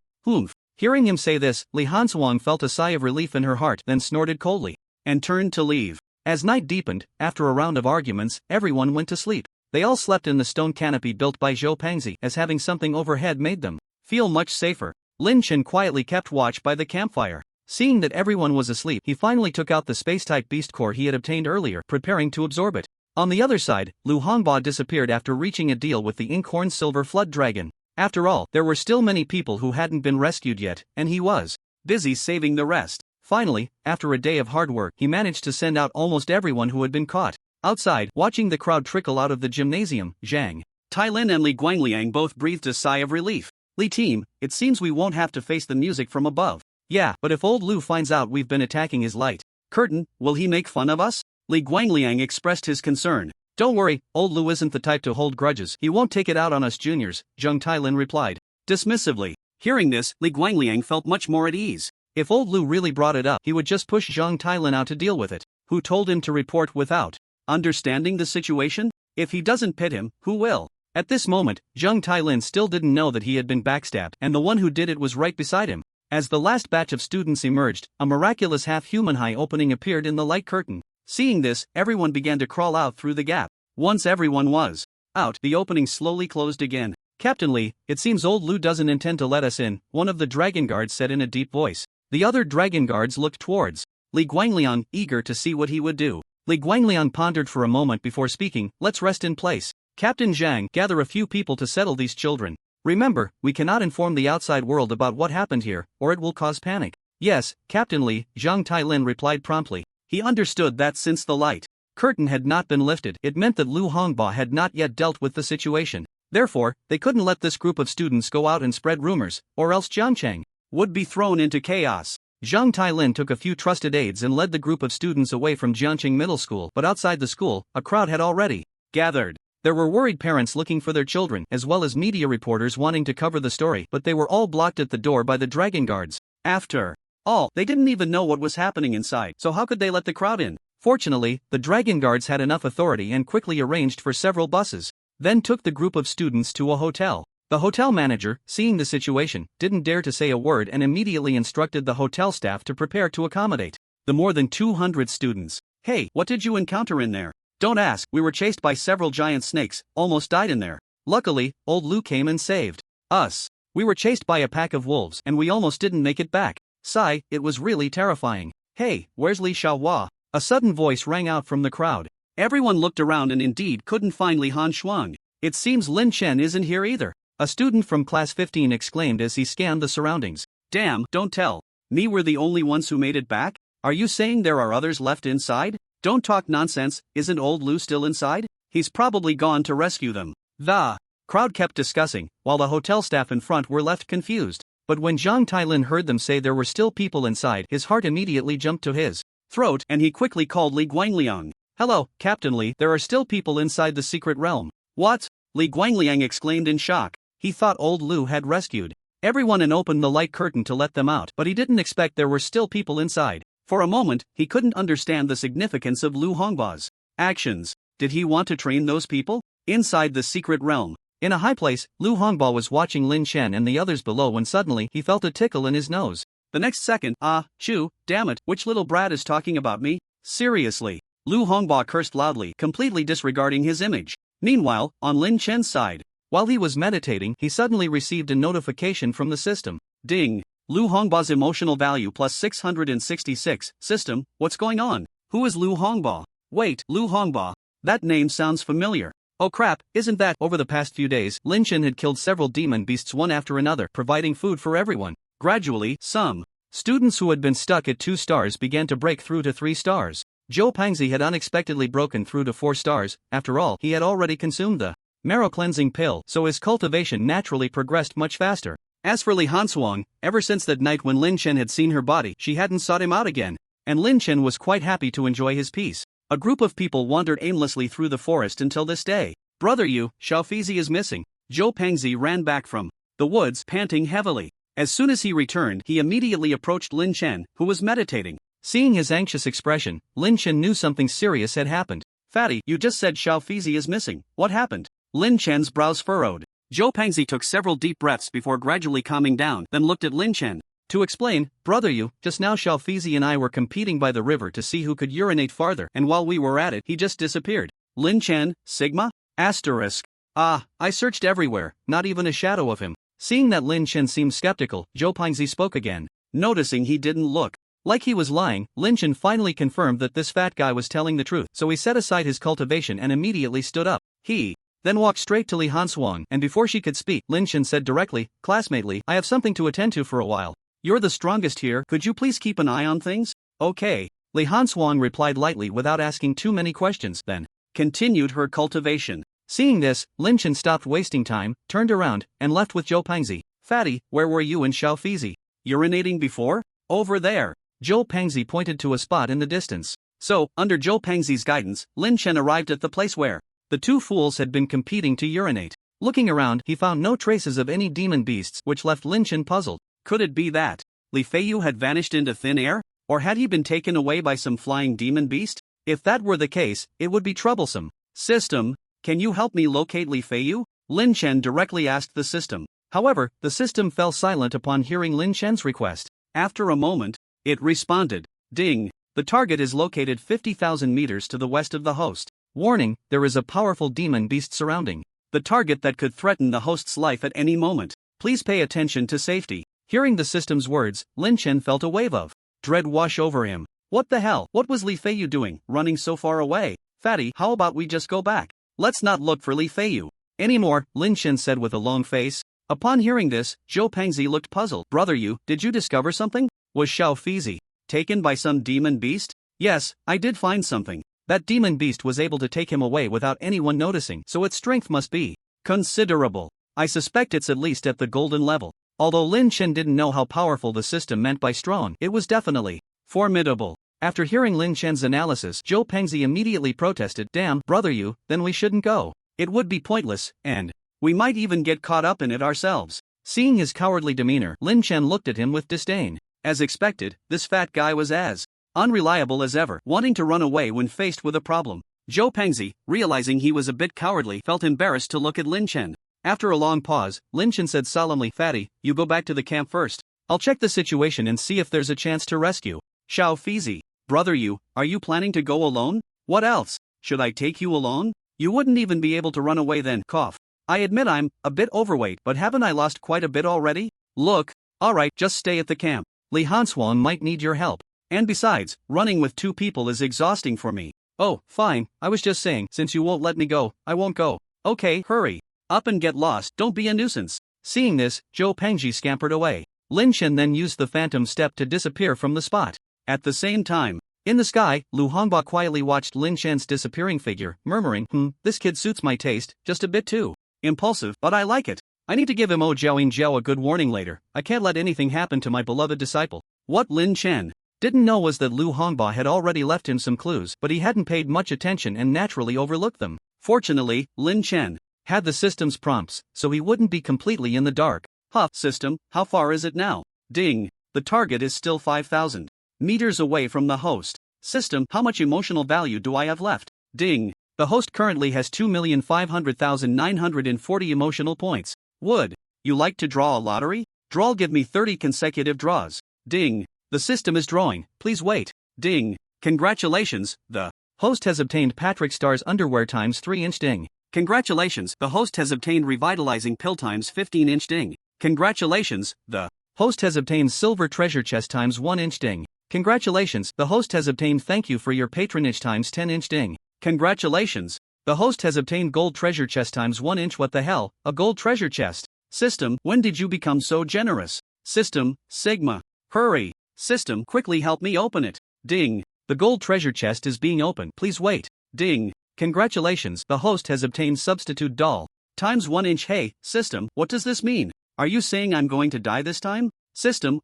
Hearing him say this, Li Hansuang felt a sigh of relief in her heart, then snorted coldly and turned to leave. As night deepened, after a round of arguments, everyone went to sleep. They all slept in the stone canopy built by Zhou Pangzi, as having something overhead made them feel much safer. Lynch quietly kept watch by the campfire. Seeing that everyone was asleep, he finally took out the space-type beast core he had obtained earlier, preparing to absorb it. On the other side, Lu Hongba disappeared after reaching a deal with the inkhorn silver flood dragon. After all, there were still many people who hadn't been rescued yet, and he was busy saving the rest. Finally, after a day of hard work, he managed to send out almost everyone who had been caught. Outside, watching the crowd trickle out of the gymnasium, Zhang Tailin and Li Guangliang both breathed a sigh of relief. Li team, it seems we won't have to face the music from above. Yeah, but if old Lu finds out we've been attacking his light curtain, will he make fun of us? Li Guangliang expressed his concern. Don't worry, old Lu isn't the type to hold grudges. He won't take it out on us juniors, Zhang Tailin replied dismissively. Hearing this, Li Guangliang felt much more at ease. If old Lu really brought it up, he would just push Zhang Tailin out to deal with it. Who told him to report without understanding the situation? If he doesn't pit him, who will? At this moment, Zhang Tailin still didn't know that he had been backstabbed, and the one who did it was right beside him. As the last batch of students emerged, a miraculous half-human eye opening appeared in the light curtain. Seeing this, everyone began to crawl out through the gap. Once everyone was out, the opening slowly closed again. Captain Li, it seems old Lu doesn't intend to let us in, one of the dragon guards said in a deep voice. The other dragon guards looked towards Li Guangliang, eager to see what he would do. Li Guangliang pondered for a moment before speaking. Let's rest in place. Captain Zhang, gather a few people to settle these children. Remember, we cannot inform the outside world about what happened here, or it will cause panic. Yes, Captain Li, Zhang Tailin replied promptly. He understood that since the light curtain had not been lifted, it meant that Lu Hongba had not yet dealt with the situation. Therefore, they couldn't let this group of students go out and spread rumors, or else Jiangcheng would be thrown into chaos. Zhang Tailin took a few trusted aides and led the group of students away from Jiangcheng Middle School, but outside the school, a crowd had already gathered. There were worried parents looking for their children, as well as media reporters wanting to cover the story, but they were all blocked at the door by the dragon guards. After all, they didn't even know what was happening inside, so how could they let the crowd in? Fortunately, the dragon guards had enough authority and quickly arranged for several buses, then took the group of students to a hotel. The hotel manager, seeing the situation, didn't dare to say a word and immediately instructed the hotel staff to prepare to accommodate the more than 200 students. Hey, what did you encounter in there? Don't ask, we were chased by several giant snakes, almost died in there. Luckily, old Lu came and saved us. We were chased by a pack of wolves and we almost didn't make it back. Sigh, it was really terrifying. Hey, where's Li Xiaohua? A sudden voice rang out from the crowd. Everyone looked around and indeed couldn't find Li Hanshuang. It seems Lin Chen isn't here either. A student from class 15 exclaimed as he scanned the surroundings. Damn, don't tell me we're the only ones who made it back? Are you saying there are others left inside? Don't talk nonsense, isn't old Lu still inside? He's probably gone to rescue them. The crowd kept discussing, while the hotel staff in front were left confused. But when Zhang Tailin heard them say there were still people inside, his heart immediately jumped to his throat and he quickly called Li Guangliang. Hello, Captain Li, there are still people inside the secret realm. What? Li Guangliang exclaimed in shock. He thought old Lu had rescued everyone and opened the light curtain to let them out, but he didn't expect there were still people inside. For a moment, he couldn't understand the significance of Lu Hongba's actions. Did he want to train those people? Inside the secret realm, in a high place, Lu Hongba was watching Lin Chen and the others below when suddenly he felt a tickle in his nose. The next second, Chu, damn it, which little brat is talking about me? Seriously. Lu Hongba cursed loudly, completely disregarding his image. Meanwhile, on Lin Chen's side, while he was meditating, he suddenly received a notification from the system. Ding! Lu Hongba's emotional value plus 666. System, what's going on? Who is Lu Hongba? Wait, Lu Hongba? That name sounds familiar. Oh crap, isn't that? Over the past few days, Lin Chen had killed several demon beasts one after another, providing food for everyone. Gradually, some students who had been stuck at 2 stars began to break through to 3 stars. Zhou Pangzi had unexpectedly broken through to 4 stars. After all, he had already consumed the Marrow cleansing pill, so his cultivation naturally progressed much faster. As for Li Hanshuang, ever since that night when Lin Chen had seen her body, she hadn't sought him out again, and Lin Chen was quite happy to enjoy his peace. A group of people wandered aimlessly through the forest until this day. Brother Yu, Xiaofizi is missing. Zhou Pangzi ran back from the woods, panting heavily. As soon as he returned, he immediately approached Lin Chen, who was meditating. Seeing his anxious expression, Lin Chen knew something serious had happened. Fatty, you just said Xiaofizi is missing. What happened? Lin Chen's brows furrowed. Zhou Pangzi took several deep breaths before gradually calming down, then looked at Lin Chen. To explain, brother you, just now Xiaofizi and I were competing by the river to see who could urinate farther, and while we were at it he just disappeared. Lin Chen, Sigma? Asterisk. Ah, I searched everywhere, not even a shadow of him. Seeing that Lin Chen seemed skeptical, Zhou Pingzi spoke again. Noticing he didn't look like he was lying, Lin Chen finally confirmed that this fat guy was telling the truth, so he set aside his cultivation and immediately stood up. He then walked straight to Li Hanshuang, and before she could speak, Lin Chen said directly, "Classmately, I have something to attend to for a while. You're the strongest here, could you please keep an eye on things?" "Okay." Li Hanshuang replied lightly without asking too many questions, then continued her cultivation. Seeing this, Lin Chen stopped wasting time, turned around, and left with Zhou Pingzi. "Fatty, where were you and Xiaofizi? Urinating before?" "Over there." Zhou Pingzi pointed to a spot in the distance. So, under Zhou Pingzi's guidance, Lin Chen arrived at the place where the two fools had been competing to urinate. Looking around, he found no traces of any demon beasts, which left Lin Chen puzzled. Could it be that Li Feiyu had vanished into thin air? Or had he been taken away by some flying demon beast? If that were the case, it would be troublesome. "System, can you help me locate Li Feiyu?" Lin Chen directly asked the system. However, the system fell silent upon hearing Lin Chen's request. After a moment, it responded. "Ding. The target is located 50,000 meters to the west of the host. Warning, there is a powerful demon beast surrounding the target that could threaten the host's life at any moment. Please pay attention to safety." Hearing the system's words, Lin Chen felt a wave of dread wash over him. What the hell? What was Li Feiyu doing, running so far away? "Fatty, how about we just go back? Let's not look for Li Feiyu anymore," Lin Chen said with a long face. Upon hearing this, Zhou Pingzi looked puzzled. "Brother you, did you discover something? Was Xiaofizi taken by some demon beast?" "Yes, I did find something. That demon beast was able to take him away without anyone noticing, so its strength must be considerable. I suspect it's at least at the golden level." Although Lin Chen didn't know how powerful the system meant by strong, it was definitely formidable. After hearing Lin Chen's analysis, Zhou Pingzi immediately protested. "Damn, brother you, then we shouldn't go. It would be pointless, and we might even get caught up in it ourselves." Seeing his cowardly demeanor, Lin Chen looked at him with disdain. As expected, this fat guy was as unreliable as ever, wanting to run away when faced with a problem. Zhou Pingzi, realizing he was a bit cowardly, felt embarrassed to look at Lin Chen. After a long pause, Lin Chen said solemnly, "Fatty, you go back to the camp first. I'll check the situation and see if there's a chance to rescue Xiaofizi." "Brother you, are you planning to go alone? What else? Should I take you along? You wouldn't even be able to run away then." Cough. "I admit I'm a bit overweight, but haven't I lost quite a bit already? Look, alright, just stay at the camp. Li Hanshuang might need your help. And besides, running with two people is exhausting for me." "Oh, fine, I was just saying, since you won't let me go, I won't go." "Okay, hurry up and get lost, don't be a nuisance." Seeing this, Zhou Pingzi scampered away. Lin Chen then used the phantom step to disappear from the spot. At the same time, in the sky, Lu Hongba quietly watched Lin Chen's disappearing figure, murmuring, "This kid suits my taste, just a bit too impulsive, but I like it. I need to give him Jiaoying Jiao a good warning later. I can't let anything happen to my beloved disciple." What Lin Chen didn't know was that Lu Hongba had already left him some clues, but he hadn't paid much attention and naturally overlooked them. Fortunately, Lin Chen had the system's prompts, so he wouldn't be completely in the dark. System, how far is it now?" "Ding. The target is still 5,000 meters away from the host." "System, how much emotional value do I have left?" "Ding. The host currently has 2,500,940 emotional points. Would you like to draw a lottery? Draw, give me 30 consecutive draws." "Ding. The system is drawing, please wait." "Ding. Congratulations, the host has obtained Patrick Starr's underwear times 3-inch ding." "Congratulations, the host has obtained revitalizing pill times 15-inch ding." "Congratulations, the host has obtained silver treasure chest times 1-inch ding." "Congratulations, the host has obtained thank you for your patronage times 10-inch ding." "Congratulations, the host has obtained gold treasure chest times 1-inch." What the hell, a gold treasure chest? "System, when did you become so generous?" "System, Sigma. Hurry. System, quickly help me open it." "Ding. The gold treasure chest is being opened, please wait." "Ding. Congratulations, the host has obtained substitute doll times 1-inch. Hey, system, what does this mean? Are you saying I'm going to die this time?" "System,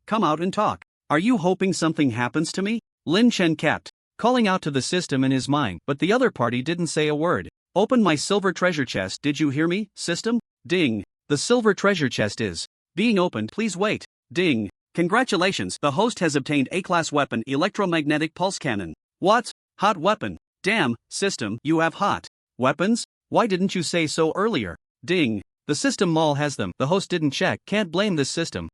come out and talk. Are you hoping something happens to me?" Lin Chen kept calling out to the system in his mind, but the other party didn't say a word. "Open my silver treasure chest, did you hear me, system?" "Ding. The silver treasure chest is being opened, please wait." "Ding. Congratulations, the host has obtained A-class weapon electromagnetic pulse cannon." "What? Hot weapon? Damn, system, you have hot weapons? Why didn't you say so earlier?" "Ding. The system mall has them, the host didn't check, can't blame this system."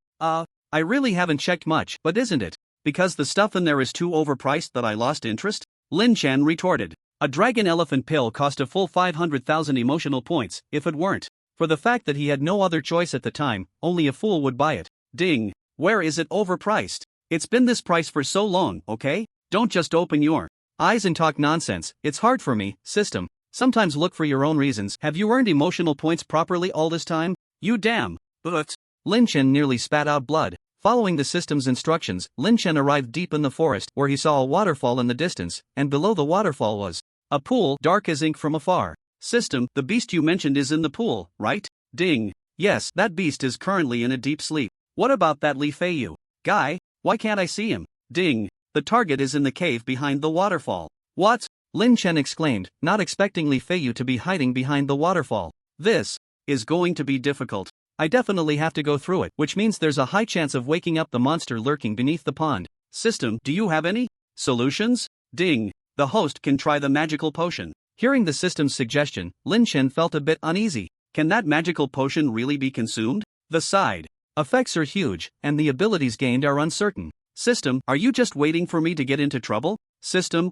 I really haven't checked much, but isn't it because the stuff in there is too overpriced that I lost interest? Lin Chen retorted. A dragon elephant pill cost a full 500,000 emotional points, if it weren't for the fact that he had no other choice at the time, only a fool would buy it. Ding. Where is it overpriced? It's been this price for so long, okay? Don't just open your eyes and talk nonsense. It's hard for me, system. Sometimes look for your own reasons. Have you earned emotional points properly all this time? You damn. But Lin Chen nearly spat out blood. Following the system's instructions, Lin Chen arrived deep in the forest where he saw a waterfall in the distance, and below the waterfall was a pool dark as ink from afar. System, the beast you mentioned is in the pool, right? Ding. Yes, that beast is currently in a deep sleep. What about that Li Feiyu guy? Why can't I see him? Ding. The target is in the cave behind the waterfall. What? Lin Chen exclaimed, not expecting Li Feiyu to be hiding behind the waterfall. This is going to be difficult. I definitely have to go through it, which means there's a high chance of waking up the monster lurking beneath the pond. System, do you have any solutions? Ding. The host can try the magical potion. Hearing the system's suggestion, Lin Chen felt a bit uneasy. Can that magical potion really be consumed? The side effects are huge, and the abilities gained are uncertain. System, are you just waiting for me to get into trouble? System,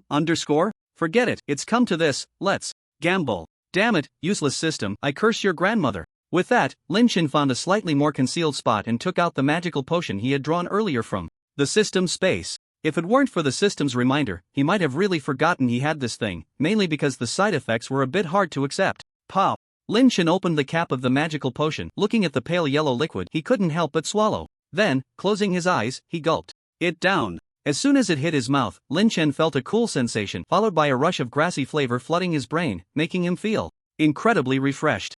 forget it, it's come to this, let's gamble. Damn it, useless system, I curse your grandmother. With that, Lin Chen found a slightly more concealed spot and took out the magical potion he had drawn earlier from the system's space. If it weren't for the system's reminder, he might have really forgotten he had this thing, mainly because the side effects were a bit hard to accept. Pop. Lin Chen opened the cap of the magical potion. Looking at the pale yellow liquid, he couldn't help but swallow. Then, closing his eyes, he gulped it down. As soon as it hit his mouth, Lin Chen felt a cool sensation, followed by a rush of grassy flavor flooding his brain, making him feel incredibly refreshed.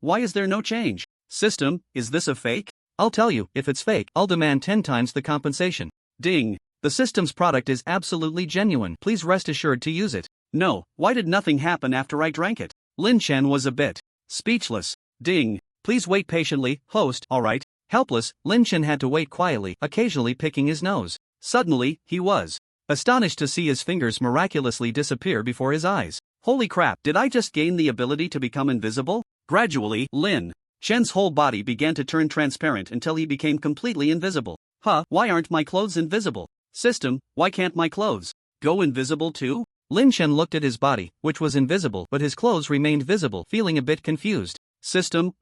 Why is there no change? System, is this a fake? I'll tell you, if it's fake, I'll demand 10 times the compensation. Ding. The system's product is absolutely genuine. Please rest assured to use it. No, why did nothing happen after I drank it? Lin Chen was a bit speechless. Ding. Please wait patiently, host. Alright. Helpless, Lin Chen had to wait quietly, occasionally picking his nose. Suddenly, he was astonished to see his fingers miraculously disappear before his eyes. Holy crap, did I just gain the ability to become invisible? Gradually, Lin Chen's whole body began to turn transparent until he became completely invisible. Why aren't my clothes invisible? System, why can't my clothes go invisible too? Lin Chen looked at his body, which was invisible, but his clothes remained visible, feeling a bit confused. System,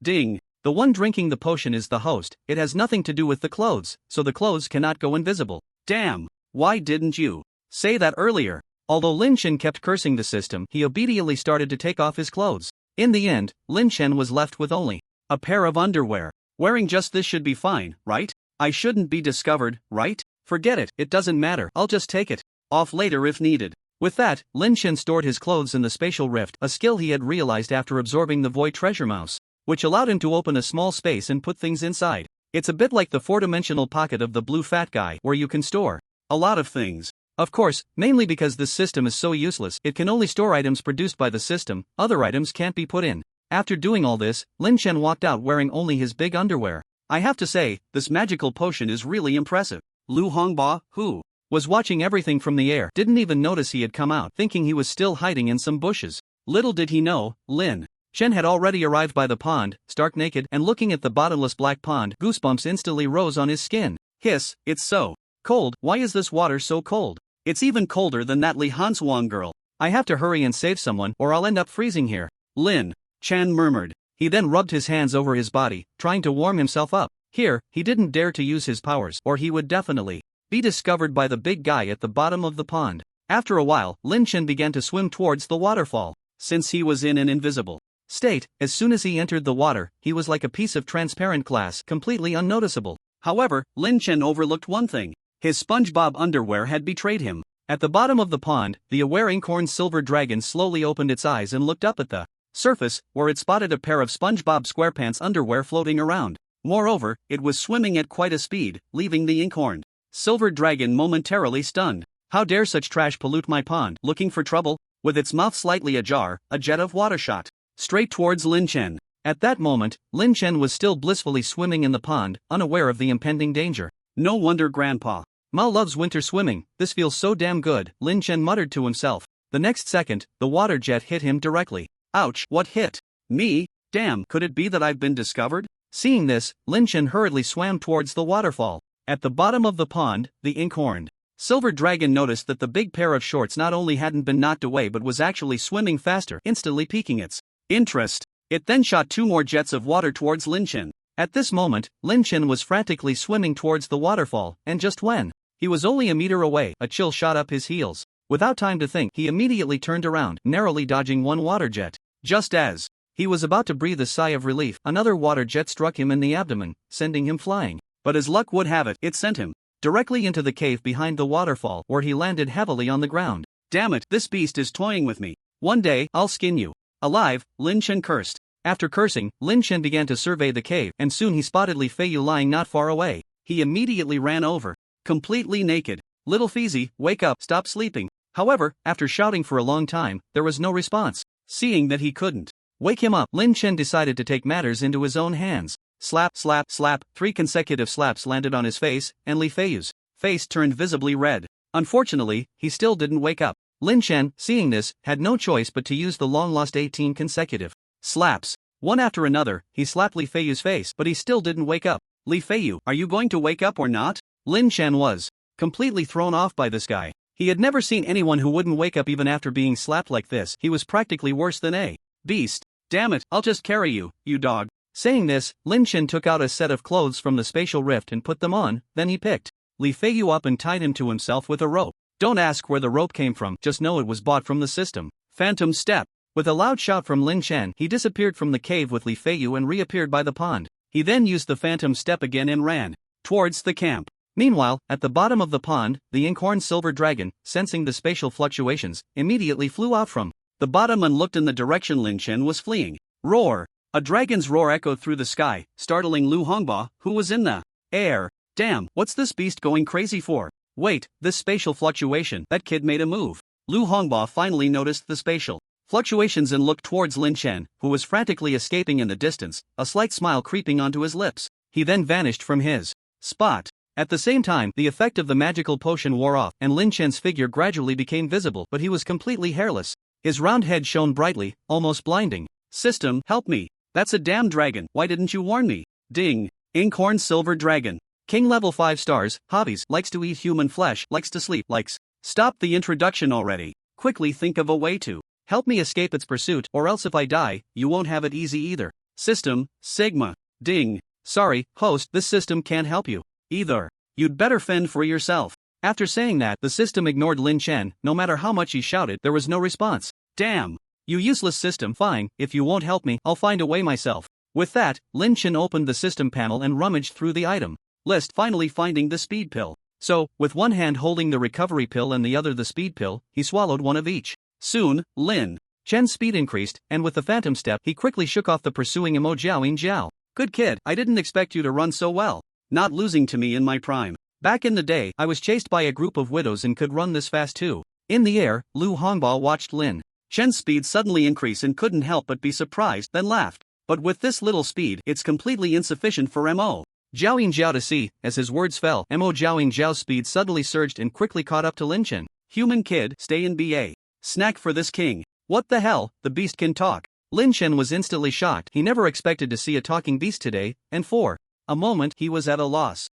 Ding. The one drinking the potion is the host, it has nothing to do with the clothes, so the clothes cannot go invisible. Damn. Why didn't you say that earlier? Although Lin Chen kept cursing the system, he obediently started to take off his clothes. In the end, Lin Chen was left with only a pair of underwear. Wearing just this should be fine, right? I shouldn't be discovered, right? Forget it, it doesn't matter, I'll just take it off later if needed. With that, Lin Chen stored his clothes in the spatial rift, a skill he had realized after absorbing the void treasure mouse, which allowed him to open a small space and put things inside. It's a bit like the four-dimensional pocket of the blue fat guy, where you can store a lot of things. Of course, mainly because this system is so useless, it can only store items produced by the system, other items can't be put in. After doing all this, Lin Chen walked out wearing only his big underwear. I have to say, this magical potion is really impressive. Lu Hongba, who was watching everything from the air, didn't even notice he had come out, thinking he was still hiding in some bushes. Little did he know, Lin Chen had already arrived by the pond, stark naked, and looking at the bottomless black pond, goosebumps instantly rose on his skin. Hiss, it's so cold. Why is this water so cold? It's even colder than that Li Hanswang girl. I have to hurry and save someone, or I'll end up freezing here. Lin Chen murmured. He then rubbed his hands over his body, trying to warm himself up. Here, he didn't dare to use his powers, or he would definitely be discovered by the big guy at the bottom of the pond. After a while, Lin Chen began to swim towards the waterfall. Since he was in an invisible state, as soon as he entered the water, he was like a piece of transparent glass, completely unnoticeable. However, Lin Chen overlooked one thing. His SpongeBob underwear had betrayed him. At the bottom of the pond, the aware inkhorn silver dragon slowly opened its eyes and looked up at the surface, where it spotted a pair of SpongeBob SquarePants underwear floating around. Moreover, it was swimming at quite a speed, leaving the inkhorned silver dragon momentarily stunned. How dare such trash pollute my pond? Looking for trouble? With its mouth slightly ajar, a jet of water shot straight towards Lin Chen. At that moment, Lin Chen was still blissfully swimming in the pond, unaware of the impending danger. No wonder Grandpa Ma loves winter swimming, this feels so damn good, Lin Chen muttered to himself. The next second, the water jet hit him directly. Ouch, what hit me? Damn, could it be that I've been discovered? Seeing this, Lin Chen hurriedly swam towards the waterfall. At the bottom of the pond, the ink-horned silver dragon noticed that the big pair of shorts not only hadn't been knocked away but was actually swimming faster, instantly piquing its interest. It then shot 2 more jets of water towards Lin Chen. At this moment, Lin Chen was frantically swimming towards the waterfall, and just when he was only a meter away, a chill shot up his heels. Without time to think, he immediately turned around, narrowly dodging one water jet. Just as he was about to breathe a sigh of relief, another water jet struck him in the abdomen, sending him flying. But as luck would have it, it sent him directly into the cave behind the waterfall, where he landed heavily on the ground. Damn it, this beast is toying with me. One day, I'll skin you alive, Lin Chen cursed. After cursing, Lin Chen began to survey the cave, and soon he spotted Li Feiyu lying not far away. He immediately ran over, completely naked. Little Feezy, wake up, stop sleeping. However, after shouting for a long time, there was no response. Seeing that he couldn't wake him up, Lin Chen decided to take matters into his own hands. Slap, slap, slap, 3 consecutive slaps landed on his face, and Li Feiyu's face turned visibly red. Unfortunately, he still didn't wake up. Lin Chen, seeing this, had no choice but to use the long-lost 18 consecutive slaps. One after another, he slapped Li Feiyu's face, but he still didn't wake up. Li Feiyu, are you going to wake up or not? Lin Chen was completely thrown off by this guy. He had never seen anyone who wouldn't wake up even after being slapped like this. He was practically worse than a beast. Damn it, I'll just carry you, you dog. Saying this, Lin Chen took out a set of clothes from the spatial rift and put them on, then he picked Li Feiyu up and tied him to himself with a rope. Don't ask where the rope came from, just know it was bought from the system. Phantom Step. With a loud shout from Lin Chen, he disappeared from the cave with Li Feiyu and reappeared by the pond. He then used the Phantom Step again and ran towards the camp. Meanwhile, at the bottom of the pond, the inkhorn silver dragon, sensing the spatial fluctuations, immediately flew out from the bottom and looked in the direction Lin Chen was fleeing. Roar! A dragon's roar echoed through the sky, startling Lu Hongba, who was in the air. Damn, what's this beast going crazy for? Wait, this spatial fluctuation, that kid made a move. Lu Hongba finally noticed the spatial fluctuations and looked towards Lin Chen, who was frantically escaping in the distance, a slight smile creeping onto his lips. He then vanished from his spot. At the same time, the effect of the magical potion wore off, and Lin Chen's figure gradually became visible, but he was completely hairless. His round head shone brightly, almost blinding. System, help me. That's a damn dragon, why didn't you warn me? Ding. Inkhorn silver dragon. King level 5 stars, hobbies, likes to eat human flesh, likes to sleep, likes. Stop the introduction already. Quickly think of a way to help me escape its pursuit, or else if I die, you won't have it easy either. System, Sigma. Ding. Sorry, host, this system can't help you either. You'd better fend for yourself. After saying that, the system ignored Lin Chen. No matter how much he shouted, there was no response. Damn. You useless system, fine, if you won't help me, I'll find a way myself. With that, Lin Chen opened the system panel and rummaged through the item list, finally finding the speed pill. So, with one hand holding the recovery pill and the other the speed pill, he swallowed one of each. Soon, Lin Chen's speed increased, and with the phantom step, he quickly shook off the pursuing Emo Jiaoing Jiao. Good kid, I didn't expect you to run so well. Not losing to me in my prime. Back in the day, I was chased by a group of widows and could run this fast too. In the air, Lu Hongba watched Lin Chen's speed suddenly increase and couldn't help but be surprised, then laughed. But with this little speed, it's completely insufficient for Mo Jiaoing Jiao to see. As his words fell, Mo Jiaoing Jiao's speed suddenly surged and quickly caught up to Lin Chen. Human kid, stay in BA. Snack for this king. What the hell, the beast can talk. Lin Chen was instantly shocked. He never expected to see a talking beast today, and for a moment he was at a loss.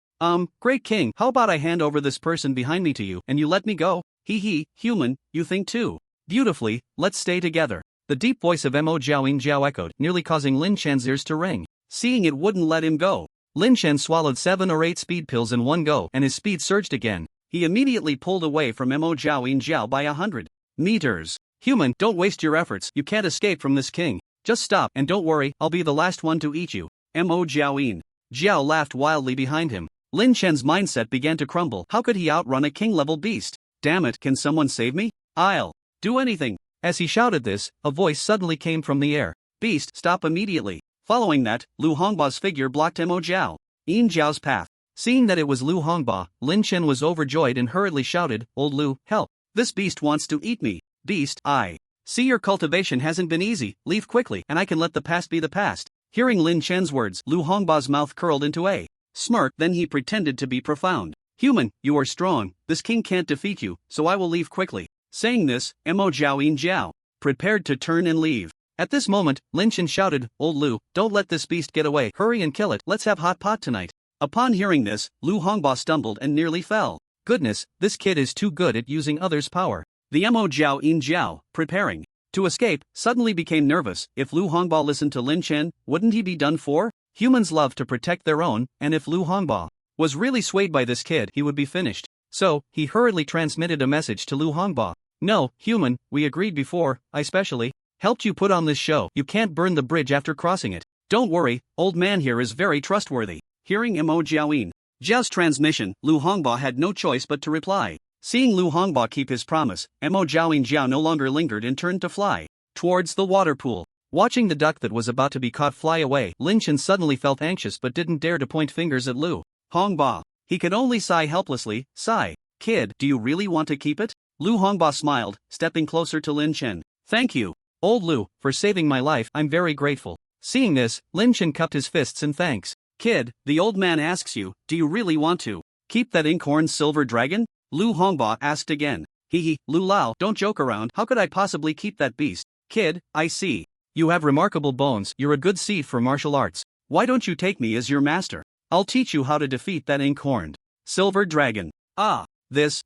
Great king, how about I hand over this person behind me to you, and you let me go? Hee hee, human, you think too beautifully, let's stay together. The deep voice of Mo Jiaoing Jiao echoed, nearly causing Lin Chen's ears to ring. Seeing it wouldn't let him go, Lin Chen swallowed 7 or 8 speed pills in one go, and his speed surged again. He immediately pulled away from Mo Jiaoing Jiao by 100 meters. Human, don't waste your efforts, you can't escape from this king. Just stop, and don't worry, I'll be the last one to eat you. Mo Jiaoing Jiao laughed wildly behind him. Lin Chen's mindset began to crumble. How could he outrun a king-level beast? Damn it, can someone save me? I'll do anything. As he shouted this, a voice suddenly came from the air. Beast, stop immediately. Following that, Lu Hongba's figure blocked Mo Jiao Yin Jiao's path. Seeing that it was Lu Hongba, Lin Chen was overjoyed and hurriedly shouted, Old Lu, help. This beast wants to eat me. Beast, I see your cultivation hasn't been easy, leave quickly, and I can let the past be the past. Hearing Lin Chen's words, Lu Hongba's mouth curled into a smirk, then he pretended to be profound. Human, you are strong, this king can't defeat you, so I will leave quickly. Saying this, Mo Jiaoing Jiao prepared to turn and leave. At this moment, Lynch shouted, "Old Lu, don't let this beast get away. Hurry and kill it. Let's have hot pot tonight." Upon hearing this, Lu Hongba stumbled and nearly fell. Goodness, this kid is too good at using others' power. The Mo Jiao In Jiao, preparing to escape, suddenly became nervous. If Lu Hongba listened to Lin Chen, wouldn't he be done for? Humans love to protect their own, and if Lu Hongba was really swayed by this kid, he would be finished. So, he hurriedly transmitted a message to Lu Hongba. "No, human, we agreed before, I specially helped you put on this show. You can't burn the bridge after crossing it. Don't worry, old man here is very trustworthy." Hearing Mo Jiaoyin Jiao's transmission, Lu Hongba had no choice but to reply. Seeing Lu Hongba keep his promise, Mo Jiaoyin Jiao no longer lingered and turned to fly towards the water pool. Watching the duck that was about to be caught fly away, Lin Chen suddenly felt anxious but didn't dare to point fingers at Lu Hongba. He could only sigh helplessly. "Sigh. Kid, do you really want to keep it?" Lu Hongba smiled, stepping closer to Lin Chen. "Thank you, old Lu, for saving my life. I'm very grateful." Seeing this, Lin Chen cupped his fists in thanks. "Kid, the old man asks you, do you really want to keep that inkhorn silver dragon?" Lu Hongba asked again. "Hee, Lu Lao, don't joke around. How could I possibly keep that beast?" "Kid, I see. You have remarkable bones. You're a good seed for martial arts. Why don't you take me as your master? I'll teach you how to defeat that inkhorned silver dragon." "Ah,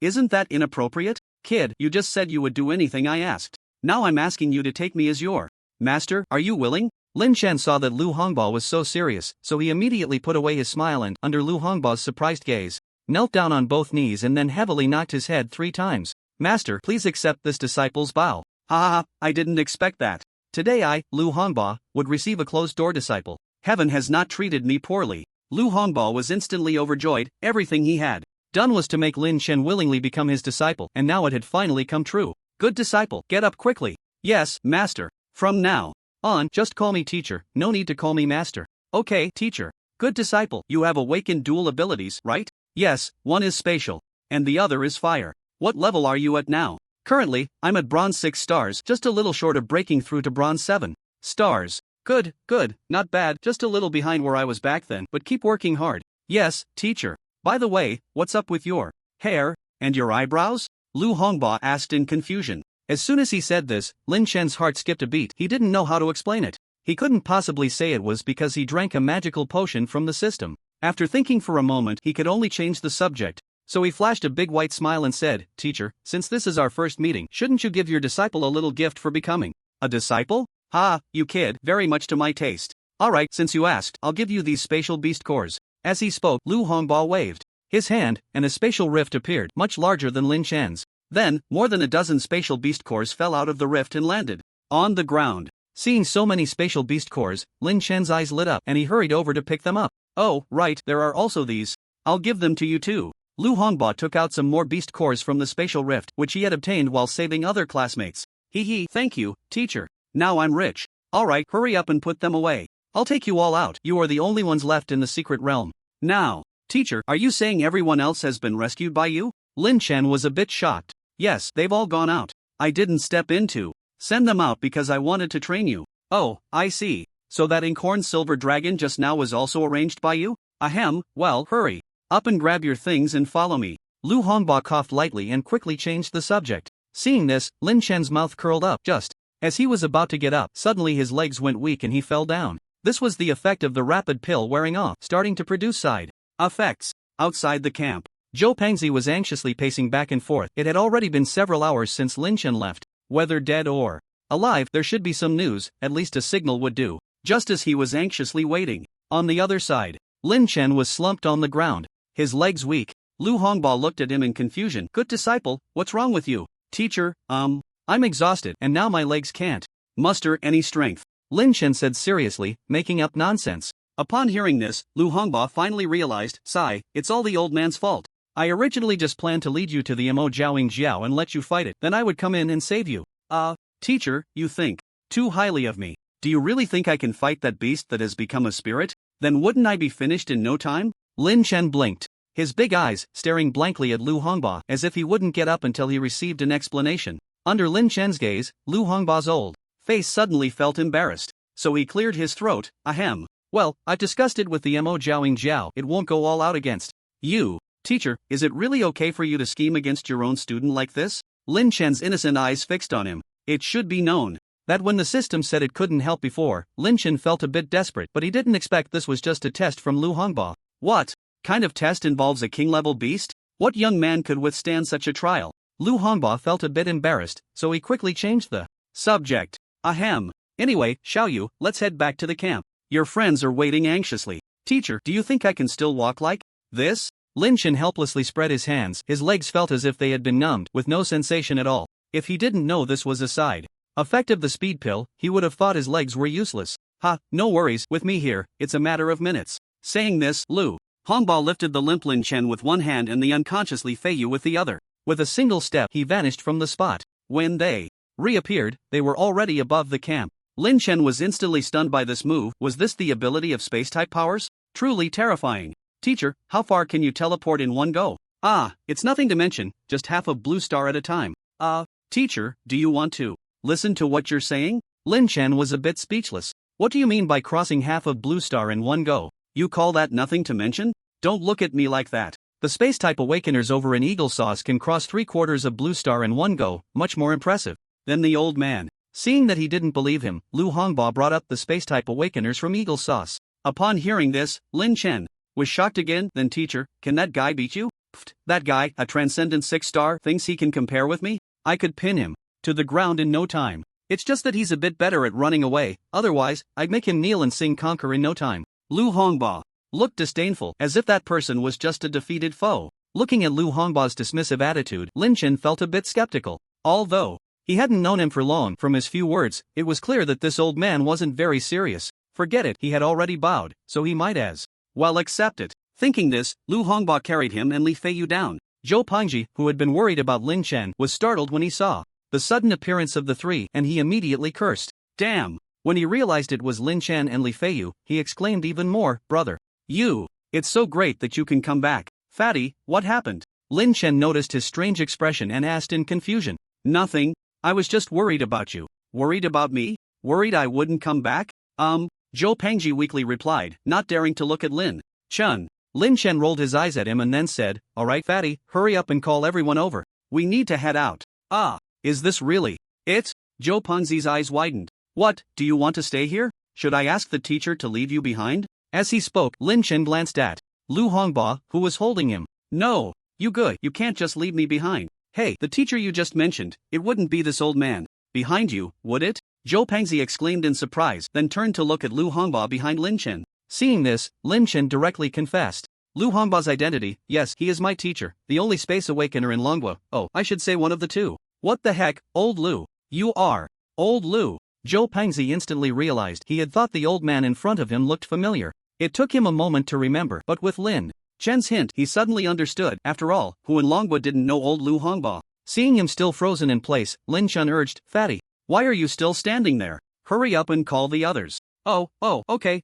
isn't that inappropriate? Kid, you just said you would do anything I asked. Now I'm asking you to take me as your master. Are you willing?" Lin Chen saw that Lu Hongba was so serious, so he immediately put away his smile and, under Lu Hongba's surprised gaze, knelt down on both knees and then heavily knocked his head 3 times. "Master, please accept this disciple's bow." "Ha, I didn't expect that. Today I, Lu Hongba, would receive a closed-door disciple. Heaven has not treated me poorly." Lu Hongba was instantly overjoyed. Everything he had done was to make Lin Chen willingly become his disciple, and now it had finally come true. "Good disciple, get up quickly." "Yes, master. From now on, just call me teacher, no need to call me master." "Okay, teacher." "Good disciple, you have awakened dual abilities, right?" "Yes, one is spatial, and the other is fire." "What level are you at now?" "Currently, I'm at bronze 6 stars, just a little short of breaking through to bronze 7 stars. Good, not bad, just a little behind where I was back then, but keep working hard." "Yes, teacher. By the way, what's up with your hair and your eyebrows?" Lu Hongba asked in confusion. As soon as he said this, Lin Chen's heart skipped a beat. He didn't know how to explain it. He couldn't possibly say it was because he drank a magical potion from the system. After thinking for a moment, he could only change the subject. So he flashed a big white smile and said, "Teacher, since this is our first meeting, shouldn't you give your disciple a little gift for becoming a disciple?" "Ha, you kid, very much to my taste. Alright, since you asked, I'll give you these spatial beast cores." As he spoke, Lu Hongba waved his hand, and a spatial rift appeared, much larger than Lin Chen's. Then, more than a dozen spatial beast cores fell out of the rift and landed on the ground. Seeing so many spatial beast cores, Lin Chen's eyes lit up and he hurried over to pick them up. "Oh, right, there are also these. I'll give them to you too." Lu Hongba took out some more beast cores from the spatial rift, which he had obtained while saving other classmates. "Hee, thank you, teacher. Now I'm rich." "Alright, hurry up and put them away. I'll take you all out. You are the only ones left in the secret realm now." "Teacher, are you saying everyone else has been rescued by you?" Lin Chen was a bit shocked. "Yes, they've all gone out. I didn't step in to send them out because I wanted to train you." "Oh, I see. So that inkhorn silver dragon just now was also arranged by you?" "Ahem, well, hurry up and grab your things and follow me." Lu Hongba coughed lightly and quickly changed the subject. Seeing this, Lin Chen's mouth curled up. Just as he was about to get up, suddenly his legs went weak and he fell down. This was the effect of the rapid pill wearing off, starting to produce side effects. Outside the camp, Zhou Pangzi was anxiously pacing back and forth. It had already been several hours since Lin Chen left. Whether dead or alive, there should be some news, at least a signal would do. Just as he was anxiously waiting, on the other side, Lin Chen was slumped on the ground, his legs weak. Lu Hongba looked at him in confusion. "Good disciple, what's wrong with you?" "Teacher, I'm exhausted and now my legs can't muster any strength," Lin Chen said seriously, making up nonsense. Upon hearing this, Lu Hongba finally realized, "Sigh, it's all the old man's fault. I originally just planned to lead you to the Mo Jiaoing Jiao and let you fight it, then I would come in and save you." Teacher, you think too highly of me. Do you really think I can fight that beast that has become a spirit? Then wouldn't I be finished in no time?" Lin Chen blinked, his big eyes staring blankly at Lu Hongba as if he wouldn't get up until he received an explanation. Under Lin Chen's gaze, Lu Hongba's old face suddenly felt embarrassed, so he cleared his throat. "Ahem. Well, I've discussed it with the Mo Jiaoing Jiao. It won't go all out against you. Teacher, is it really okay for you to scheme against your own student like this?" Lin Chen's innocent eyes fixed on him. It should be known that when the system said it couldn't help before, Lynch felt a bit desperate, but he didn't expect this was just a test from Lu Hongba. What kind of test involves a king-level beast? What young man could withstand such a trial? Lu Hongba felt a bit embarrassed, so he quickly changed the subject. Ahem. Anyway, Xiaoyu, let's head back to the camp. Your friends are waiting anxiously. Teacher, do you think I can still walk like this? Lynch helplessly spread his hands. His legs felt as if they had been numbed, with no sensation at all. If he didn't know this was a side effect of the speed pill, he would have thought his legs were useless. Ha, no worries, with me here, it's a matter of minutes. Saying this, Lu Hongba lifted the limp Lin Chen with one hand and the unconsciously Feiyu with the other. With a single step, he vanished from the spot. When they reappeared, they were already above the camp. Lin Chen was instantly stunned by this move. Was this the ability of space-type powers? Truly terrifying. Teacher, how far can you teleport in one go? Ah, it's nothing to mention, just half of Blue Star at a time. Teacher, do you want to listen to what you're saying? Lin Chen was a bit speechless. What do you mean by crossing half of Blue Star in one go? You call that nothing to mention? Don't look at me like that. The space-type awakeners over in Eagle Sauce can cross 3/4 of Blue Star in one go, much more impressive. Then the old man. Seeing that he didn't believe him, Lu Hongba brought up the space-type awakeners from Eagle Sauce. Upon hearing this, Lin Chen was shocked again. Then teacher, can that guy beat you? Pfft, that guy, a transcendent 6-star, thinks he can compare with me? I could pin him to the ground in no time. It's just that he's a bit better at running away, otherwise, I'd make him kneel and sing conquer in no time. Lu Hongba looked disdainful, as if that person was just a defeated foe. Looking at Lu Hongba's dismissive attitude, Lin Chen felt a bit skeptical. Although he hadn't known him for long, from his few words, it was clear that this old man wasn't very serious. Forget it, he had already bowed, so he might as well accept it. Thinking this, Lu Hongba carried him and Li Feiyu down. Zhou Pengji, who had been worried about Lin Chen, was startled when he saw the sudden appearance of the three, and he immediately cursed. Damn! When he realized it was Lin Chen and Li Feiyu, he exclaimed even more, brother. It's so great that you can come back. Fatty, what happened? Lin Chen noticed his strange expression and asked in confusion. Nothing. I was just worried about you. Worried about me? Worried I wouldn't come back? Zhou Pengji weakly replied, not daring to look at Lin Chen. Lin Chen rolled his eyes at him and then said, alright Fatty, hurry up and call everyone over. We need to head out. Is this really it? Zhou Pengji's eyes widened. What, do you want to stay here? Should I ask the teacher to leave you behind? As he spoke, Lin Chen glanced at Lu Hongba, who was holding him. No, you can't just leave me behind. Hey, the teacher you just mentioned, it wouldn't be this old man behind you, would it? Zhou Pengji exclaimed in surprise, then turned to look at Lu Hongba behind Lin Chen. Seeing this, Lin Chen directly confessed. Lu Hongba's identity, yes, he is my teacher, the only space awakener in Longwa. Oh, I should say one of the two. What the heck, old Lu? You are old Lu. Zhou Pengji instantly realized he had thought the old man in front of him looked familiar. It took him a moment to remember, but with Lin Chen's hint, he suddenly understood. After all, who in Longwa didn't know old Lu Hongba? Seeing him still frozen in place, Lin Chen urged, Fatty, why are you still standing there? Hurry up and call the others. Okay,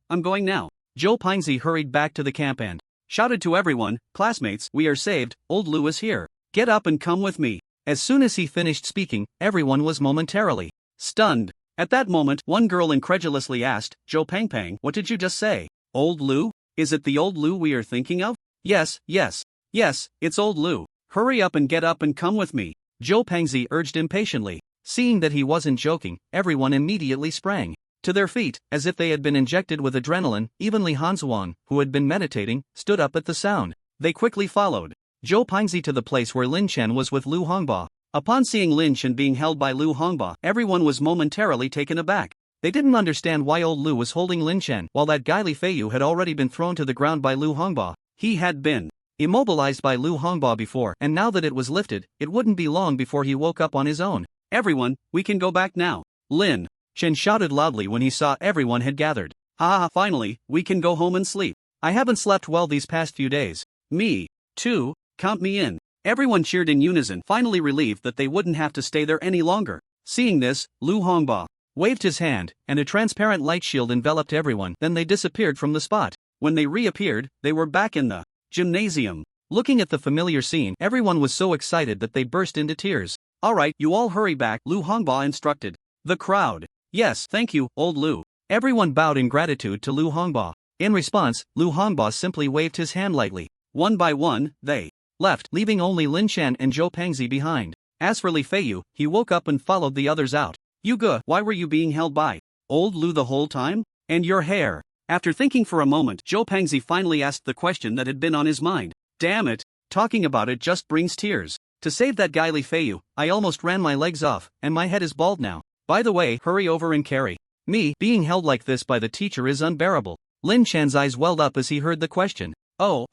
I'm going now. Zhou Pengji hurried back to the camp and shouted to everyone, classmates, we are saved, old Lu is here. Get up and come with me. As soon as he finished speaking, everyone was momentarily stunned. At that moment, one girl incredulously asked, Zhou Pengpeng, what did you just say? Old Lu? Is it the old Lu we are thinking of? Yes, it's old Lu. Hurry up and get up and come with me. Zhou Pengji urged impatiently. Seeing that he wasn't joking, everyone immediately sprang to their feet, as if they had been injected with adrenaline. Even Li Hanzuan, who had been meditating, stood up at the sound. They quickly followed Zhou Pengji to the place where Lin Chen was with Lu Hongba. Upon seeing Lin Chen being held by Lu Hongba, everyone was momentarily taken aback. They didn't understand why old Lu was holding Lin Chen, while that guy Li Feiyu had already been thrown to the ground by Lu Hongba. He had been immobilized by Lu Hongba before, and now that it was lifted, it wouldn't be long before he woke up on his own. Everyone, we can go back now. Lin Chen shouted loudly when he saw everyone had gathered. Finally, we can go home and sleep. I haven't slept well these past few days. Me too, count me in. Everyone cheered in unison, finally relieved that they wouldn't have to stay there any longer. Seeing this, Lu Hongba waved his hand, and a transparent light shield enveloped everyone. Then they disappeared from the spot. When they reappeared, they were back in the gymnasium. Looking at the familiar scene, everyone was so excited that they burst into tears. Alright, you all hurry back, Lu Hongba instructed the crowd. Yes, thank you, old Lu. Everyone bowed in gratitude to Lu Hongba. In response, Lu Hongba simply waved his hand lightly. One by one, they left, leaving only Lin Chen and Zhou Pengji behind. As for Li Feiyu, he woke up and followed the others out. Yuga, why were you being held by old Lu the whole time? And your hair? After thinking for a moment, Zhou Pangzi finally asked the question that had been on his mind. Damn it, talking about it just brings tears. To save that guy Li Feiyu, I almost ran my legs off, and my head is bald now. By the way, hurry over and carry me. Being held like this by the teacher is unbearable. Lin Chan's eyes welled up as he heard the question. Oh,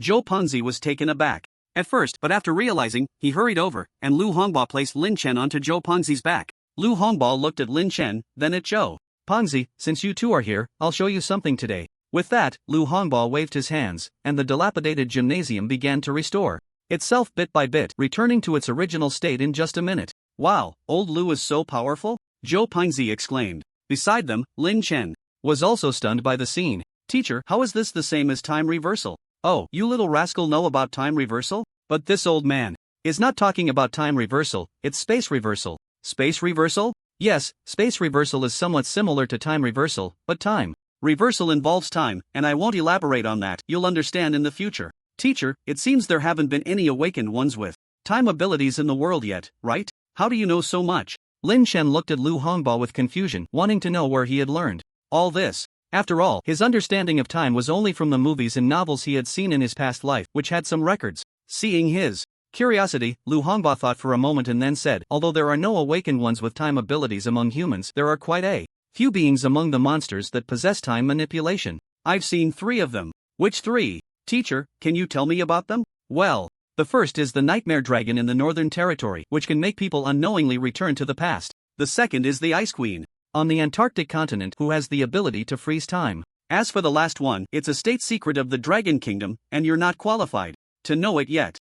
Zhou Pangzi was taken aback at first, but after realizing, he hurried over, and Lu Hongbo placed Lin Chen onto Zhou Pangzi's back. Lu Hongbo looked at Lin Chen, then at Zhou Pangzi. Since you two are here, I'll show you something today. With that, Lu Hongbo waved his hands, and the dilapidated gymnasium began to restore itself bit by bit, returning to its original state in just a minute. Wow, old Lu is so powerful? Zhou Pangzi exclaimed. Beside them, Lin Chen was also stunned by the scene. Teacher, how is this the same as time reversal? Oh, you little rascal know about time reversal? But this old man is not talking about time reversal, it's space reversal. Space reversal? Yes, space reversal is somewhat similar to time reversal, but time reversal involves time, and I won't elaborate on that, you'll understand in the future. Teacher, it seems there haven't been any awakened ones with time abilities in the world yet, right? How do you know so much? Lin Chen looked at Lu Hongbo with confusion, wanting to know where he had learned all this. After all, his understanding of time was only from the movies and novels he had seen in his past life, which had some records. Seeing his curiosity, Lu Hongbo thought for a moment and then said, although there are no awakened ones with time abilities among humans, there are quite a few beings among the monsters that possess time manipulation. I've seen 3 of them. Which 3? Teacher, can you tell me about them? Well, the first is the Nightmare Dragon in the Northern Territory, which can make people unknowingly return to the past. The second is the Ice Queen on the Antarctic continent, who has the ability to freeze time. As for the last one, it's a state secret of the Dragon Kingdom, and you're not qualified to know it yet.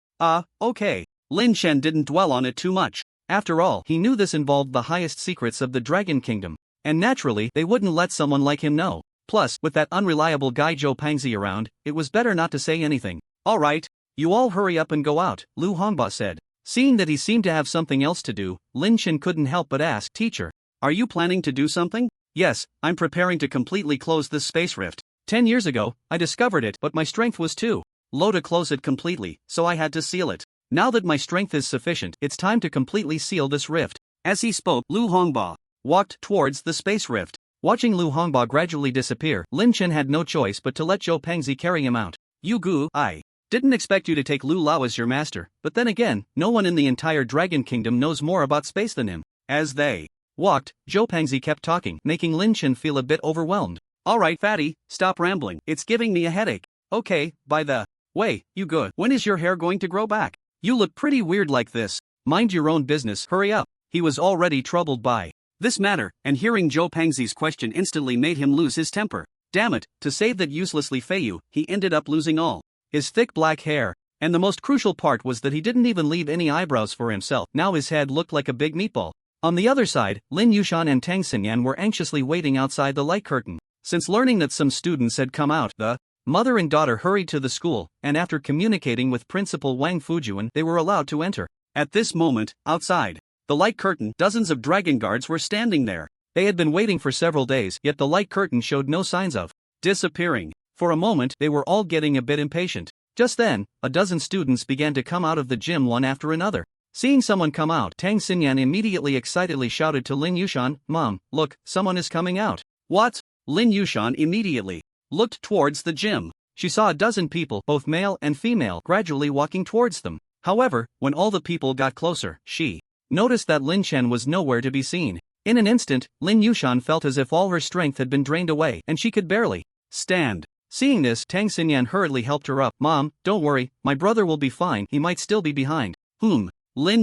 Okay. Lin Chen didn't dwell on it too much. After all, he knew this involved the highest secrets of the Dragon Kingdom, and naturally, they wouldn't let someone like him know. Plus, with that unreliable guy Zhou Pangzi around, it was better not to say anything. Alright, you all hurry up and go out, Lu Hongbo said. Seeing that he seemed to have something else to do, Lin Chen couldn't help but ask, Teacher, are you planning to do something? Yes, I'm preparing to completely close this space rift. 10 years ago, I discovered it, but my strength was too low to close it completely, so I had to seal it. Now that my strength is sufficient, it's time to completely seal this rift. As he spoke, Lu Hongbo walked towards the space rift. Watching Lu Hongbo gradually disappear, Lin Chen had no choice but to let Zhou Pangzi carry him out. You Gu, I didn't expect you to take Lu Lao as your master, but then again, no one in the entire Dragon Kingdom knows more about space than him. As they walked, Zhou Pangzi kept talking, making Lin Chen feel a bit overwhelmed. Alright fatty, stop rambling, it's giving me a headache. Okay, by the way, you good, when is your hair going to grow back? You look pretty weird like this. Mind your own business, hurry up. He was already troubled by this matter, and hearing Zhou Pangzi's question instantly made him lose his temper. Damn it, to save that useless Li Feiyu, he ended up losing all his thick black hair. And the most crucial part was that he didn't even leave any eyebrows for himself. Now his head looked like a big meatball. On the other side, Lin Yushan and Tang Xinyan were anxiously waiting outside the light curtain. Since learning that some students had come out, the mother and daughter hurried to the school, and after communicating with Principal Wang Fujuan, they were allowed to enter. At this moment, outside the light curtain, dozens of dragon guards were standing there. They had been waiting for several days, yet the light curtain showed no signs of disappearing. For a moment, they were all getting a bit impatient. Just then, a dozen students began to come out of the gym one after another. Seeing someone come out, Tang Xinyan immediately excitedly shouted to Lin Yushan, Mom, look, someone is coming out. What? Lin Yushan immediately looked towards the gym. She saw a dozen people, both male and female, gradually walking towards them. However, when all the people got closer, she noticed that Lin Chen was nowhere to be seen. In an instant, Lin Yushan felt as if all her strength had been drained away, and she could barely stand. Seeing this, Tang Xinyan hurriedly helped her up. Mom, don't worry, my brother will be fine, he might still be behind. Lin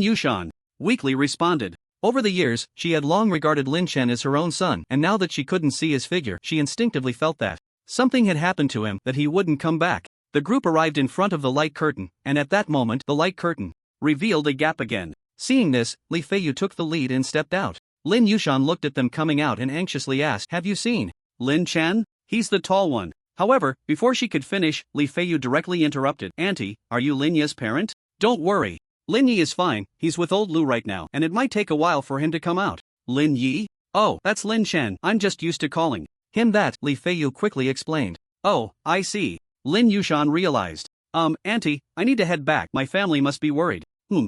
Yushan weakly responded. Over the years, she had long regarded Lin Chen as her own son, and now that she couldn't see his figure, she instinctively felt that something had happened to him, that he wouldn't come back. The group arrived in front of the light curtain, and at that moment, the light curtain revealed a gap again. Seeing this, Li Feiyu took the lead and stepped out. Lin Yushan looked at them coming out and anxiously asked, Have you seen Lin Chen? He's the tall one. However, before she could finish, Li Feiyu directly interrupted. Auntie, are you Lin Ye's parent? Don't worry. Lin Yi is fine, he's with old Lu right now, and it might take a while for him to come out. Lin Yi? Oh, that's Lin Chen, I'm just used to calling him that, Li Feiyu quickly explained. Oh, I see. Lin Yushan realized. Auntie, I need to head back, my family must be worried.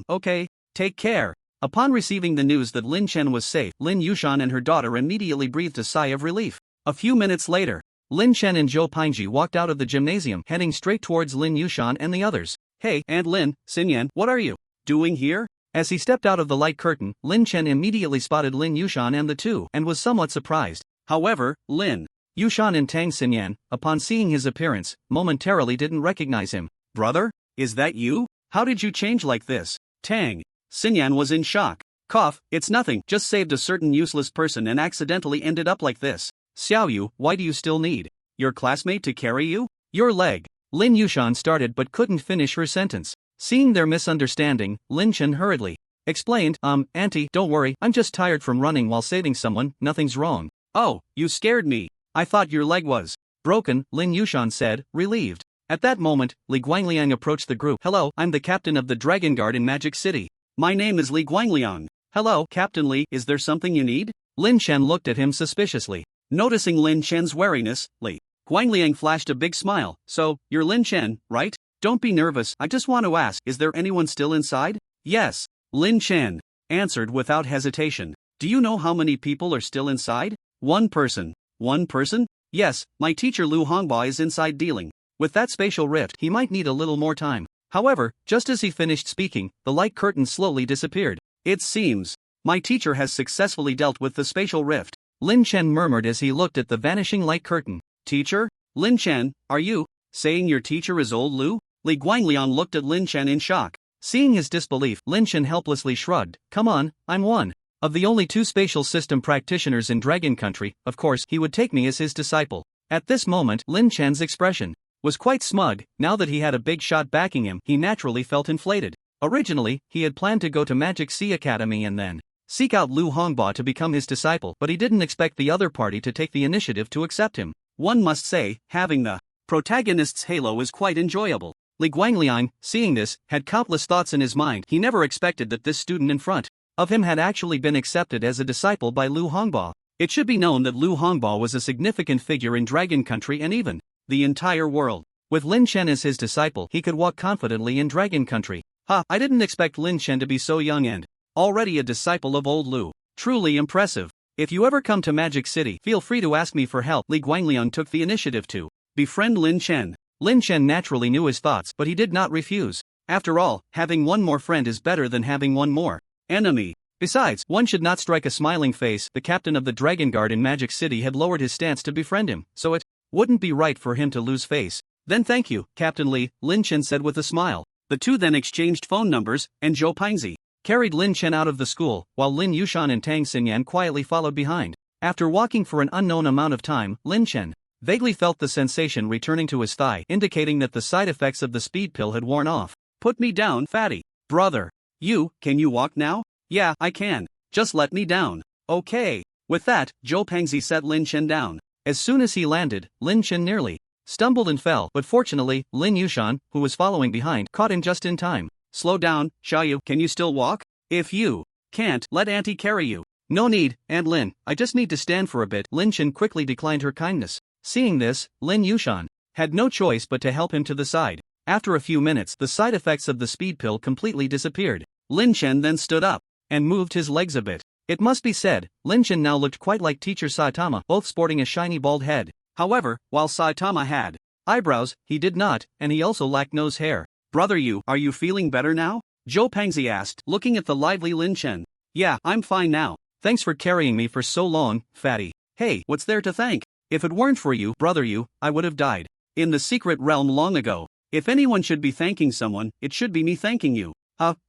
Okay, take care. Upon receiving the news that Lin Chen was safe, Lin Yushan and her daughter immediately breathed a sigh of relief. A few minutes later, Lin Chen and Zhou Pingji walked out of the gymnasium, heading straight towards Lin Yushan and the others. Hey, Aunt Lin, Xinyan, what are you doing here? As he stepped out of the light curtain, Lin Chen immediately spotted Lin Yushan and the two, and was somewhat surprised. However, Lin Yushan and Tang Xinyan, upon seeing his appearance, momentarily didn't recognize him. Brother? Is that you? How did you change like this? Tang Xinyan was in shock. Cough, it's nothing, just saved a certain useless person and accidentally ended up like this. Xiaoyu, why do you still need your classmate to carry you? Your leg. Lin Yushan started but couldn't finish her sentence. Seeing their misunderstanding, Lin Chen hurriedly explained, Auntie, don't worry, I'm just tired from running while saving someone, nothing's wrong. Oh, you scared me. I thought your leg was broken, Lin Yushan said, relieved. At that moment, Li Guangliang approached the group. Hello, I'm the captain of the Dragon Guard in Magic City. My name is Li Guangliang. Hello, Captain Li, is there something you need? Lin Chen looked at him suspiciously. Noticing Lin Chen's wariness, Li Guangliang flashed a big smile. So, you're Lin Chen, right? Don't be nervous, I just want to ask, is there anyone still inside? Yes, Lin Chen answered without hesitation. Do you know how many people are still inside? One person. One person? Yes, my teacher Lu Hongba is inside dealing with that spatial rift. He might need a little more time. However, just as he finished speaking, the light curtain slowly disappeared. It seems my teacher has successfully dealt with the spatial rift, Lin Chen murmured as he looked at the vanishing light curtain. Teacher? Lin Chen, are you saying your teacher is old Lu? Li Guangliang looked at Lin Chen in shock. Seeing his disbelief, Lin Chen helplessly shrugged. Come on, I'm one of the only two spatial system practitioners in Dragon Country, of course he would take me as his disciple. At this moment, Lin Chen's expression was quite smug. Now that he had a big shot backing him, he naturally felt inflated. Originally, he had planned to go to Magic Sea Academy and then seek out Lu Hongba to become his disciple, but he didn't expect the other party to take the initiative to accept him. One must say, having the protagonist's halo is quite enjoyable. Li Guangliang, seeing this, had countless thoughts in his mind. He never expected that this student in front of him had actually been accepted as a disciple by Lu Hongba. It should be known that Lu Hongba was a significant figure in Dragon Country and even the entire world. With Lin Chen as his disciple, he could walk confidently in Dragon Country. I didn't expect Lin Chen to be so young and already a disciple of old Lu. Truly impressive. If you ever come to Magic City, feel free to ask me for help. Li Guangliang took the initiative to befriend Lin Chen. Lin Chen naturally knew his thoughts, but he did not refuse. After all, having one more friend is better than having one more enemy. Besides, one should not strike a smiling face. The captain of the Dragon Guard in Magic City had lowered his stance to befriend him, so it wouldn't be right for him to lose face. Then thank you, Captain Li, Lin Chen said with a smile. The two then exchanged phone numbers, and Zhou Pingji carried Lin Chen out of the school, while Lin Yushan and Tang Xinyan quietly followed behind. After walking for an unknown amount of time, Lin Chen vaguely felt the sensation returning to his thigh, indicating that the side effects of the speed pill had worn off. Put me down, fatty. Brother. Can you walk now? Yeah, I can. Just let me down. Okay. With that, Zhou Pingji set Lin Chen down. As soon as he landed, Lin Chen nearly stumbled and fell, but fortunately, Lin Yushan, who was following behind, caught him just in time. Slow down, Xiaoyu, can you still walk? If you can't, let Auntie carry you. No need, Aunt Lin, I just need to stand for a bit. Lin Chen quickly declined her kindness. Seeing this, Lin Yushan had no choice but to help him to the side. After a few minutes, the side effects of the speed pill completely disappeared. Lin Chen then stood up and moved his legs a bit. It must be said, Lin Chen now looked quite like Teacher Saitama, both sporting a shiny bald head. However, while Saitama had eyebrows, he did not, and he also lacked nose hair. Brother, are you feeling better now? Zhou Pingji asked, looking at the lively Lin Chen. Yeah, I'm fine now. Thanks for carrying me for so long, fatty. Hey, what's there to thank? If it weren't for you, brother, I would have died in the secret realm long ago. If anyone should be thanking someone, it should be me thanking you.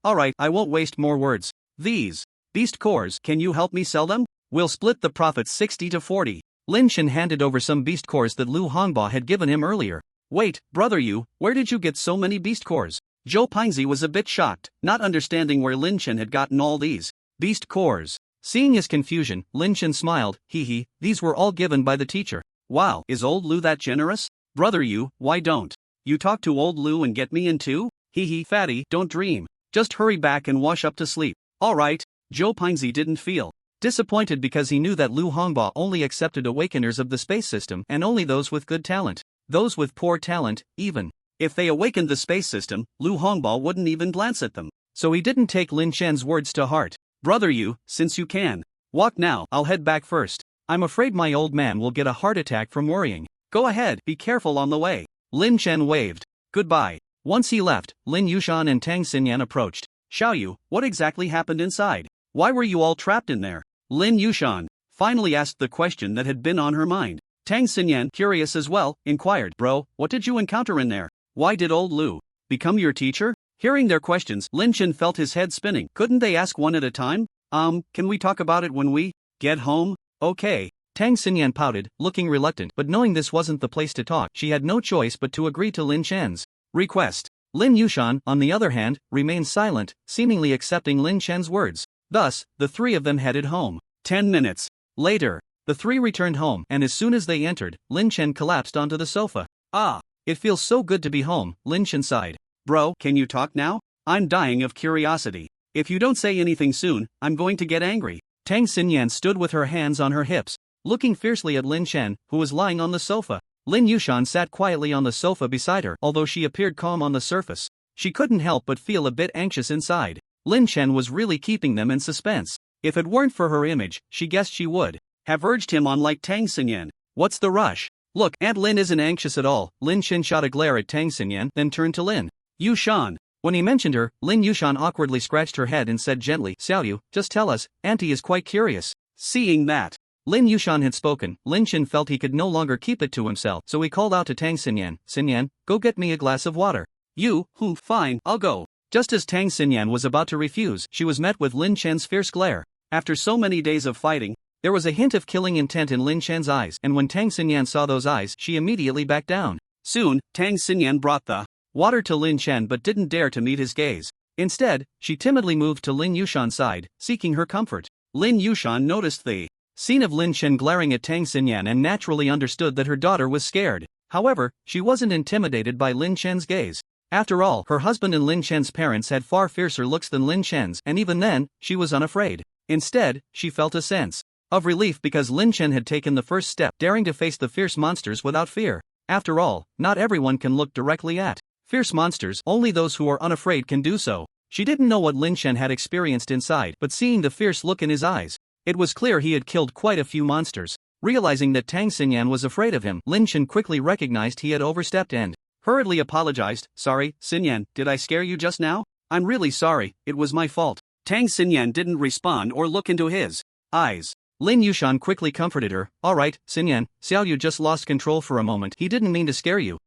Alright, I won't waste more words. These beast cores, can you help me sell them? We'll split the profits 60 to 40. Lin Chen handed over some beast cores that Lu Hongba had given him earlier. Wait, brother, where did you get so many beast cores? Zhou Pingji was a bit shocked, not understanding where Lin Chen had gotten all these beast cores. Seeing his confusion, Lin Chen smiled. These were all given by the teacher. Wow, is old Lu that generous? Brother, why don't you talk to old Lu and get me in too? Fatty, don't dream. Just hurry back and wash up to sleep. Alright. Zhou Pingji didn't feel disappointed because he knew that Lu Hongba only accepted awakeners of the space system and only those with good talent. Those with poor talent, even if they awakened the space system, Lu Hongba wouldn't even glance at them. So he didn't take Lin Chen's words to heart. Brother you, since you can. Walk now, I'll head back first. I'm afraid my old man will get a heart attack from worrying. Go ahead, be careful on the way. Lin Chen waved. Goodbye. Once he left, Lin Yushan and Tang Xinyan approached. Xiaoyu, what exactly happened inside? Why were you all trapped in there? Lin Yushan finally asked the question that had been on her mind. Tang Xinyan, curious as well, inquired, Bro, what did you encounter in there? Why did old Lu become your teacher? Hearing their questions, Lin Chen felt his head spinning. Couldn't they ask one at a time? Can we talk about it when we get home? Okay. Tang Xinyan pouted, looking reluctant, but knowing this wasn't the place to talk, she had no choice but to agree to Lin Chen's request. Lin Yushan, on the other hand, remained silent, seemingly accepting Lin Chen's words. Thus, the three of them headed home. 10 minutes later, the three returned home, and as soon as they entered, Lin Chen collapsed onto the sofa. Ah, it feels so good to be home, Lin Chen sighed. Bro, can you talk now? I'm dying of curiosity. If you don't say anything soon, I'm going to get angry. Tang Xinyan stood with her hands on her hips, looking fiercely at Lin Chen, who was lying on the sofa. Lin Yushan sat quietly on the sofa beside her. Although she appeared calm on the surface, she couldn't help but feel a bit anxious inside. Lin Chen was really keeping them in suspense. If it weren't for her image, she guessed she would have urged him on like Tang Xinyan. What's the rush? Look, Aunt Lin isn't anxious at all. Lin Chen shot a glare at Tang Xinyan, then turned to Lin Yushan. When he mentioned her, Lin Yushan awkwardly scratched her head and said gently, Xiaoyu, just tell us, Auntie is quite curious. Seeing that Lin Yushan had spoken, Lin Chen felt he could no longer keep it to himself, so he called out to Tang Xinyan, Xinyan, go get me a glass of water. Fine, I'll go. Just as Tang Xinyan was about to refuse, she was met with Lin Chen's fierce glare. After so many days of fighting, there was a hint of killing intent in Lin Chen's eyes, and when Tang Xinyan saw those eyes, she immediately backed down. Soon, Tang Xinyan brought the water to Lin Chen but didn't dare to meet his gaze. Instead, she timidly moved to Lin Yushan's side, seeking her comfort. Lin Yushan noticed the scene of Lin Chen glaring at Tang Xinyan and naturally understood that her daughter was scared. However, she wasn't intimidated by Lin Chen's gaze. After all, her husband and Lin Chen's parents had far fiercer looks than Lin Chen's, and even then, she was unafraid. Instead, she felt a sense of relief because Lin Chen had taken the first step, daring to face the fierce monsters without fear. After all, not everyone can look directly at fierce monsters, only those who are unafraid can do so. She didn't know what Lin Chen had experienced inside, but seeing the fierce look in his eyes, it was clear he had killed quite a few monsters. Realizing that Tang Xinyan was afraid of him, Lin Chen quickly recognized he had overstepped and hurriedly apologized. Sorry, Xinyan, did I scare you just now? I'm really sorry, it was my fault. Tang Xinyan didn't respond or look into his eyes. Lin Yushan quickly comforted her. Alright, Xinyan, Xiaoyu just lost control for a moment. He didn't mean to scare you.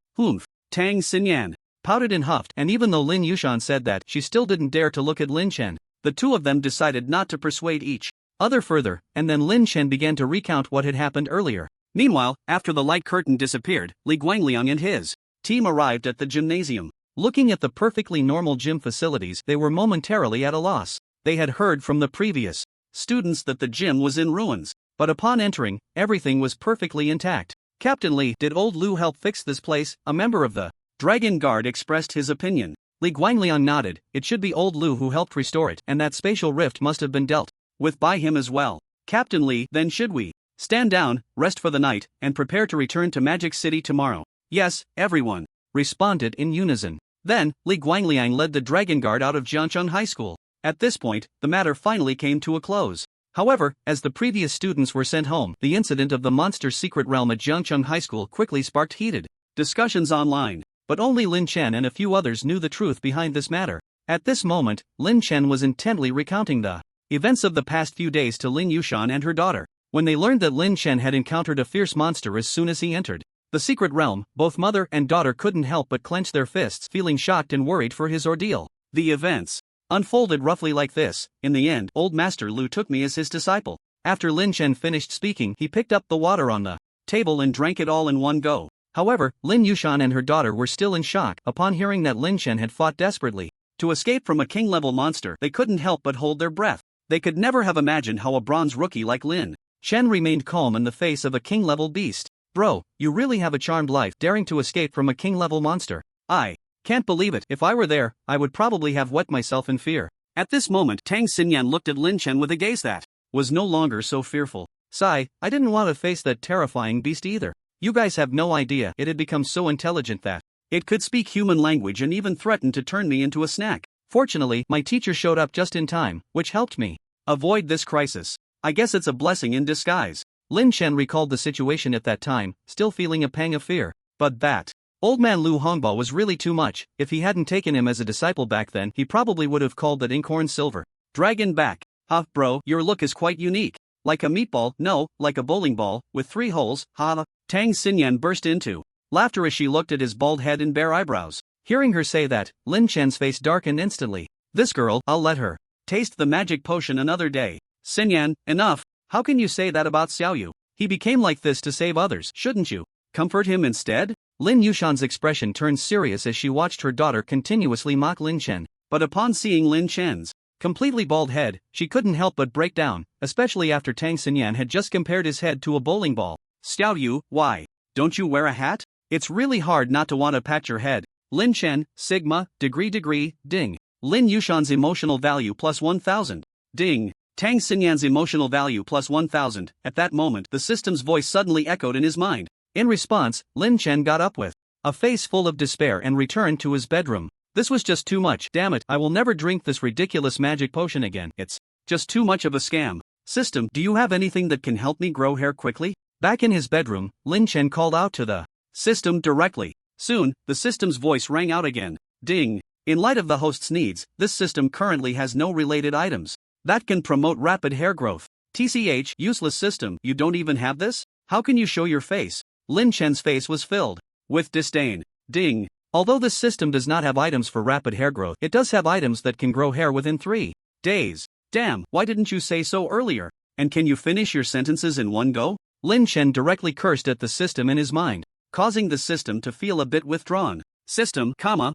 Tang Xinyan pouted and huffed, and even though Lin Yushan said that, she still didn't dare to look at Lin Chen. The two of them decided not to persuade each other further, and then Lin Chen began to recount what had happened earlier. Meanwhile, after the light curtain disappeared, Li Guangliang and his team arrived at the gymnasium. Looking at the perfectly normal gym facilities, they were momentarily at a loss. They had heard from the previous students that the gym was in ruins, but upon entering, everything was perfectly intact. Captain Li, did old Lu help fix this place? A member of the Dragon Guard expressed his opinion. Li Guangliang nodded. It should be old Lu who helped restore it, and that spatial rift must have been dealt with by him as well. Captain Li, then should we stand down, rest for the night, and prepare to return to Magic City tomorrow? Yes, everyone responded in unison. Then, Li Guangliang led the Dragon Guard out of Jiangcheng High School. At this point, the matter finally came to a close. However, as the previous students were sent home, the incident of the monster's secret realm at Jiangcheng High School quickly sparked heated discussions online. But only Lin Chen and a few others knew the truth behind this matter. At this moment, Lin Chen was intently recounting the events of the past few days to Lin Yushan and her daughter. When they learned that Lin Chen had encountered a fierce monster as soon as he entered the secret realm, both mother and daughter couldn't help but clench their fists, feeling shocked and worried for his ordeal. The events unfolded roughly like this. In the end, old Master Lu took me as his disciple. After Lin Chen finished speaking, he picked up the water on the table and drank it all in one go. However, Lin Yushan and her daughter were still in shock. Upon hearing that Lin Chen had fought desperately to escape from a king-level monster, they couldn't help but hold their breath. They could never have imagined how a bronze rookie like Lin Chen remained calm in the face of a king-level beast. Bro, you really have a charmed life, daring to escape from a king-level monster. I can't believe it. If I were there, I would probably have wet myself in fear. At this moment, Tang Xinyan looked at Lin Chen with a gaze that was no longer so fearful. Sigh, I didn't want to face that terrifying beast either. You guys have no idea, it had become so intelligent that it could speak human language and even threatened to turn me into a snack. Fortunately, my teacher showed up just in time, which helped me. avoid this crisis. I guess it's a blessing in disguise. Lin Chen recalled the situation at that time, still feeling a pang of fear. But that old man Lu Hongbo was really too much. If he hadn't taken him as a disciple back then, he probably would have called that inkhorn silver dragon back. Ha, bro, your look is quite unique. Like a meatball, no, like a bowling ball, with 3 holes, ha. Tang Xinyan burst into laughter as she looked at his bald head and bare eyebrows. Hearing her say that, Lin Chen's face darkened instantly. This girl, I'll let her taste the magic potion another day. Xinyan, enough. How can you say that about Xiaoyu? He became like this to save others, shouldn't you? Comfort him instead? Lin Yushan's expression turned serious as she watched her daughter continuously mock Lin Chen. But upon seeing Lin Chen's completely bald head, she couldn't help but break down, especially after Tang Xinyan had just compared his head to a bowling ball. Xiaoyu, why? Don't you wear a hat? It's really hard not to want to pat your head. Lin Chen, sigma, degree, ding. Lin Yushan's emotional value plus 1000. Ding. Tang Xinyan's emotional value plus 1000. At that moment, the system's voice suddenly echoed in his mind. In response, Lin Chen got up with a face full of despair and returned to his bedroom. This was just too much. Damn it, I will never drink this ridiculous magic potion again. It's just too much of a scam. System, do you have anything that can help me grow hair quickly? Back in his bedroom, Lin Chen called out to the system directly. Soon, the system's voice rang out again. Ding. In light of the host's needs, this system currently has no related items that can promote rapid hair growth. TCH, useless system, you don't even have this? How can you show your face? Lin Chen's face was filled with disdain. Ding. Although this system does not have items for rapid hair growth, it does have items that can grow hair within 3 days. Damn, why didn't you say so earlier? And can you finish your sentences in one go? Lin Chen directly cursed at the system in his mind, causing the system to feel a bit withdrawn. System, comma.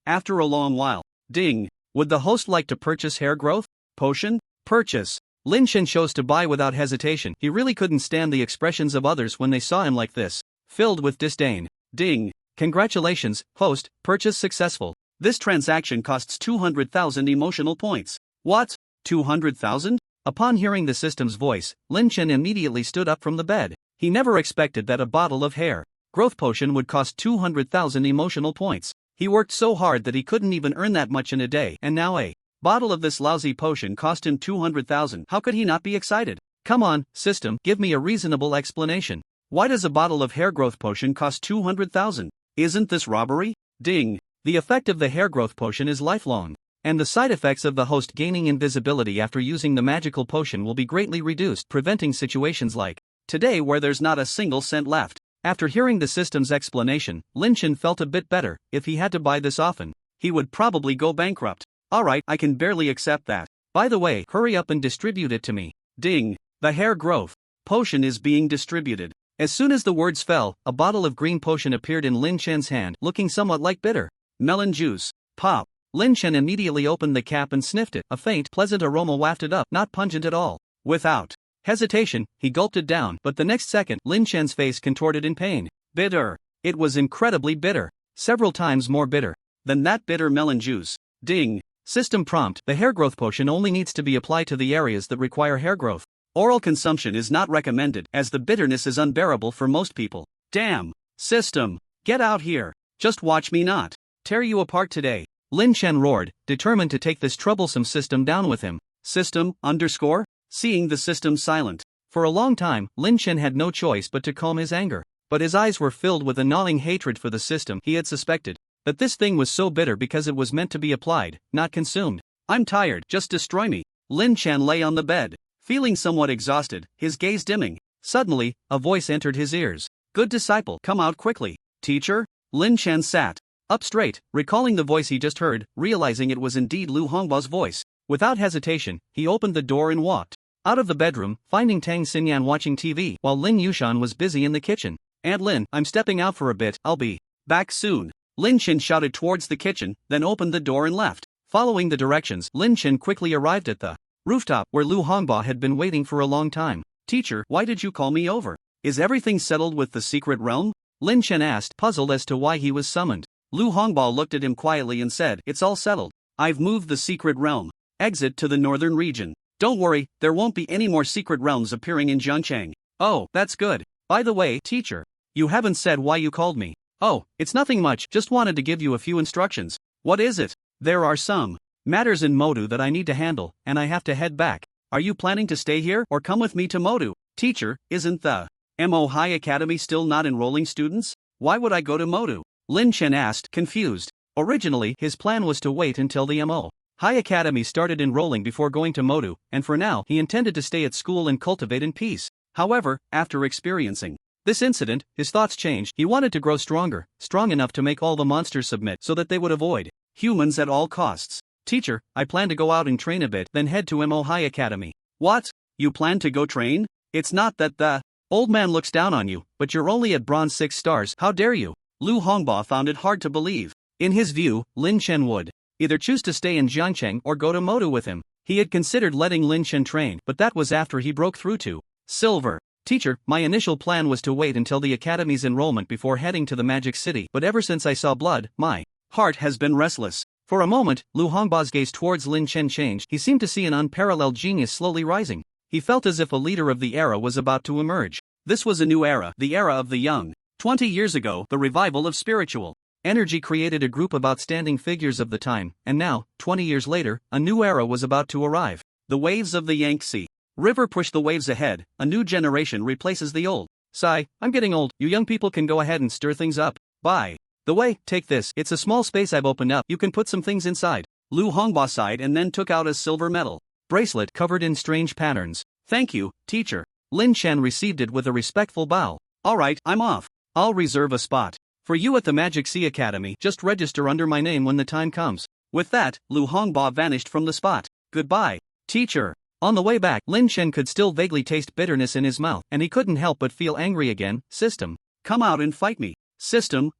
After a long while. Ding. Would the host like to purchase hair growth potion? Purchase. Lin Chen chose to buy without hesitation. He really couldn't stand the expressions of others when they saw him like this, filled with disdain. Ding. Congratulations, host, purchase successful. This transaction costs 200,000 emotional points. What? 200,000? Upon hearing the system's voice, Lin Chen immediately stood up from the bed. He never expected that a bottle of hair growth potion would cost 200,000 emotional points. He worked so hard that he couldn't even earn that much in a day, and now a bottle of this lousy potion cost him 200,000. How could he not be excited? Come on, system, give me a reasonable explanation. Why does a bottle of hair growth potion cost 200,000? Isn't this robbery? Ding. The effect of the hair growth potion is lifelong, and the side effects of the host gaining invisibility after using the magical potion will be greatly reduced, preventing situations like today where there's not a single cent left. After hearing the system's explanation, Lin Chen felt a bit better. If he had to buy this often, he would probably go bankrupt. Alright, I can barely accept that. By the way, hurry up and distribute it to me. Ding. The hair growth potion is being distributed. As soon as the words fell, a bottle of green potion appeared in Lin Chen's hand, looking somewhat like bitter melon juice. Pop. Lin Chen immediately opened the cap and sniffed it. A faint, pleasant aroma wafted up, not pungent at all. Without hesitation, he gulped it down, but the next second, Lin Chen's face contorted in pain. Bitter. It was incredibly bitter. Several times more bitter than that bitter melon juice. Ding. System prompt. The hair growth potion only needs to be applied to the areas that require hair growth. Oral consumption is not recommended, as the bitterness is unbearable for most people. Damn. System. Get out here. Just watch me not tear you apart today. Lin Chen roared, determined to take this troublesome system down with him. System, underscore? Seeing the system silent for a long time, Lin Chen had no choice but to calm his anger. But his eyes were filled with a gnawing hatred for the system. He had suspected that this thing was so bitter because it was meant to be applied, not consumed. I'm tired, just destroy me. Lin Chen lay on the bed, feeling somewhat exhausted, his gaze dimming. Suddenly, a voice entered his ears. Good disciple, come out quickly. Teacher? Lin Chen sat up straight, recalling the voice he just heard, realizing it was indeed Lu Hongbao's voice. Without hesitation, he opened the door and walked out of the bedroom, finding Tang Xinyan watching TV while Lin Yushan was busy in the kitchen. Aunt Lin, I'm stepping out for a bit, I'll be back soon. Lin Chen shouted towards the kitchen, then opened the door and left. Following the directions, Lin Chen quickly arrived at the rooftop where Lu Hongbao had been waiting for a long time. Teacher, why did you call me over? Is everything settled with the secret realm? Lin Chen asked, puzzled as to why he was summoned. Lu Hongbao looked at him quietly and said, it's all settled. I've moved the secret realm exit to the northern region. Don't worry, there won't be any more secret realms appearing in Zhangchang. Oh, that's good. By the way, teacher, you haven't said why you called me. Oh, it's nothing much, just wanted to give you a few instructions. What is it? There are some matters in Modu that I need to handle, and I have to head back. Are you planning to stay here or come with me to Modu? Teacher, isn't the MO High Academy still not enrolling students? Why would I go to Modu? Lin Chen asked, confused. Originally, his plan was to wait until the MO High Academy started enrolling before going to Modu, and for now, he intended to stay at school and cultivate in peace. However, after experiencing this incident, his thoughts changed. He wanted to grow stronger, strong enough to make all the monsters submit so that they would avoid humans at all costs. Teacher, I plan to go out and train a bit, then head to MO High Academy. What? You plan to go train? It's not that the old man looks down on you, but you're only at bronze 6 stars. How dare you? Lu Hongba found it hard to believe. In his view, Lin Chen would either choose to stay in Jiangcheng or go to Modu with him. He had considered letting Lin Chen train, but that was after he broke through to silver. Teacher, my initial plan was to wait until the academy's enrollment before heading to the Magic City, but ever since I saw blood, my heart has been restless. For a moment, Lu Hongba's gaze towards Lin Chen changed. He seemed to see an unparalleled genius slowly rising. He felt as if a leader of the era was about to emerge. This was a new era, the era of the young. 20 years ago, the revival of spiritual energy created a group of outstanding figures of the time, and now, 20 years later, a new era was about to arrive. The waves of the Yangtze River push the waves ahead, a new generation replaces the old. Sigh, I'm getting old, you young people can go ahead and stir things up. Bye. The way, take this, it's a small space I've opened up, you can put some things inside. Lu Hongba sighed and then took out a silver metal bracelet covered in strange patterns. Thank you, teacher. Lin Chen received it with a respectful bow. Alright, I'm off. I'll reserve a spot for you at the Magic Sea Academy, just register under my name when the time comes. With that, Lu Hongba vanished from the spot. Goodbye, teacher. On the way back, Lin Chen could still vaguely taste bitterness in his mouth, and he couldn't help but feel angry again. System, come out and fight me. System,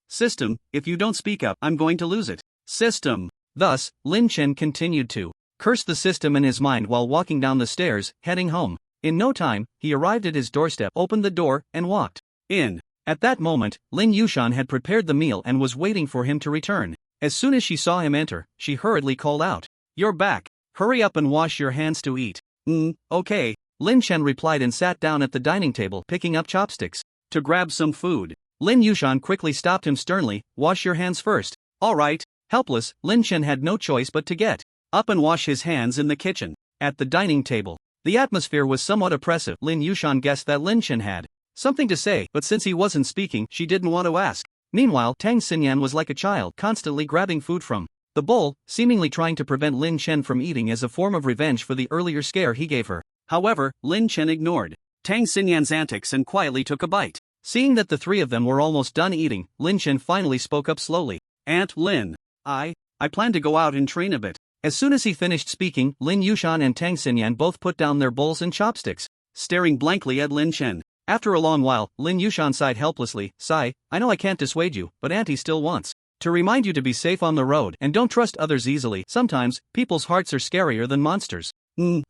System, if you don't speak up, I'm going to lose it. System. Thus, Lin Chen continued to curse the system in his mind while walking down the stairs, heading home. In no time, he arrived at his doorstep, opened the door, and walked in. At that moment, Lin Yushan had prepared the meal and was waiting for him to return. As soon as she saw him enter, she hurriedly called out, "You're back. Hurry up and wash your hands to eat." Okay. Lin Chen replied and sat down at the dining table, picking up chopsticks to grab some food. Lin Yushan quickly stopped him sternly, "Wash your hands first." Alright. Helpless, Lin Chen had no choice but to get up and wash his hands in the kitchen. At the dining table, the atmosphere was somewhat oppressive. Lin Yushan guessed that Lin Chen had something to say, but since he wasn't speaking, she didn't want to ask. Meanwhile, Tang Xinyan was like a child, constantly grabbing food from the bowl, seemingly trying to prevent Lin Chen from eating as a form of revenge for the earlier scare he gave her. However, Lin Chen ignored Tang Xinyan's antics and quietly took a bite. Seeing that the three of them were almost done eating, Lin Chen finally spoke up slowly. "Aunt Lin, I plan to go out and train a bit." As soon as he finished speaking, Lin Yushan and Tang Xinyan both put down their bowls and chopsticks, staring blankly at Lin Chen. After a long while, Lin Yushan sighed helplessly. "Sigh, I know I can't dissuade you, but Auntie still wants to remind you to be safe on the road and don't trust others easily. Sometimes, people's hearts are scarier than monsters."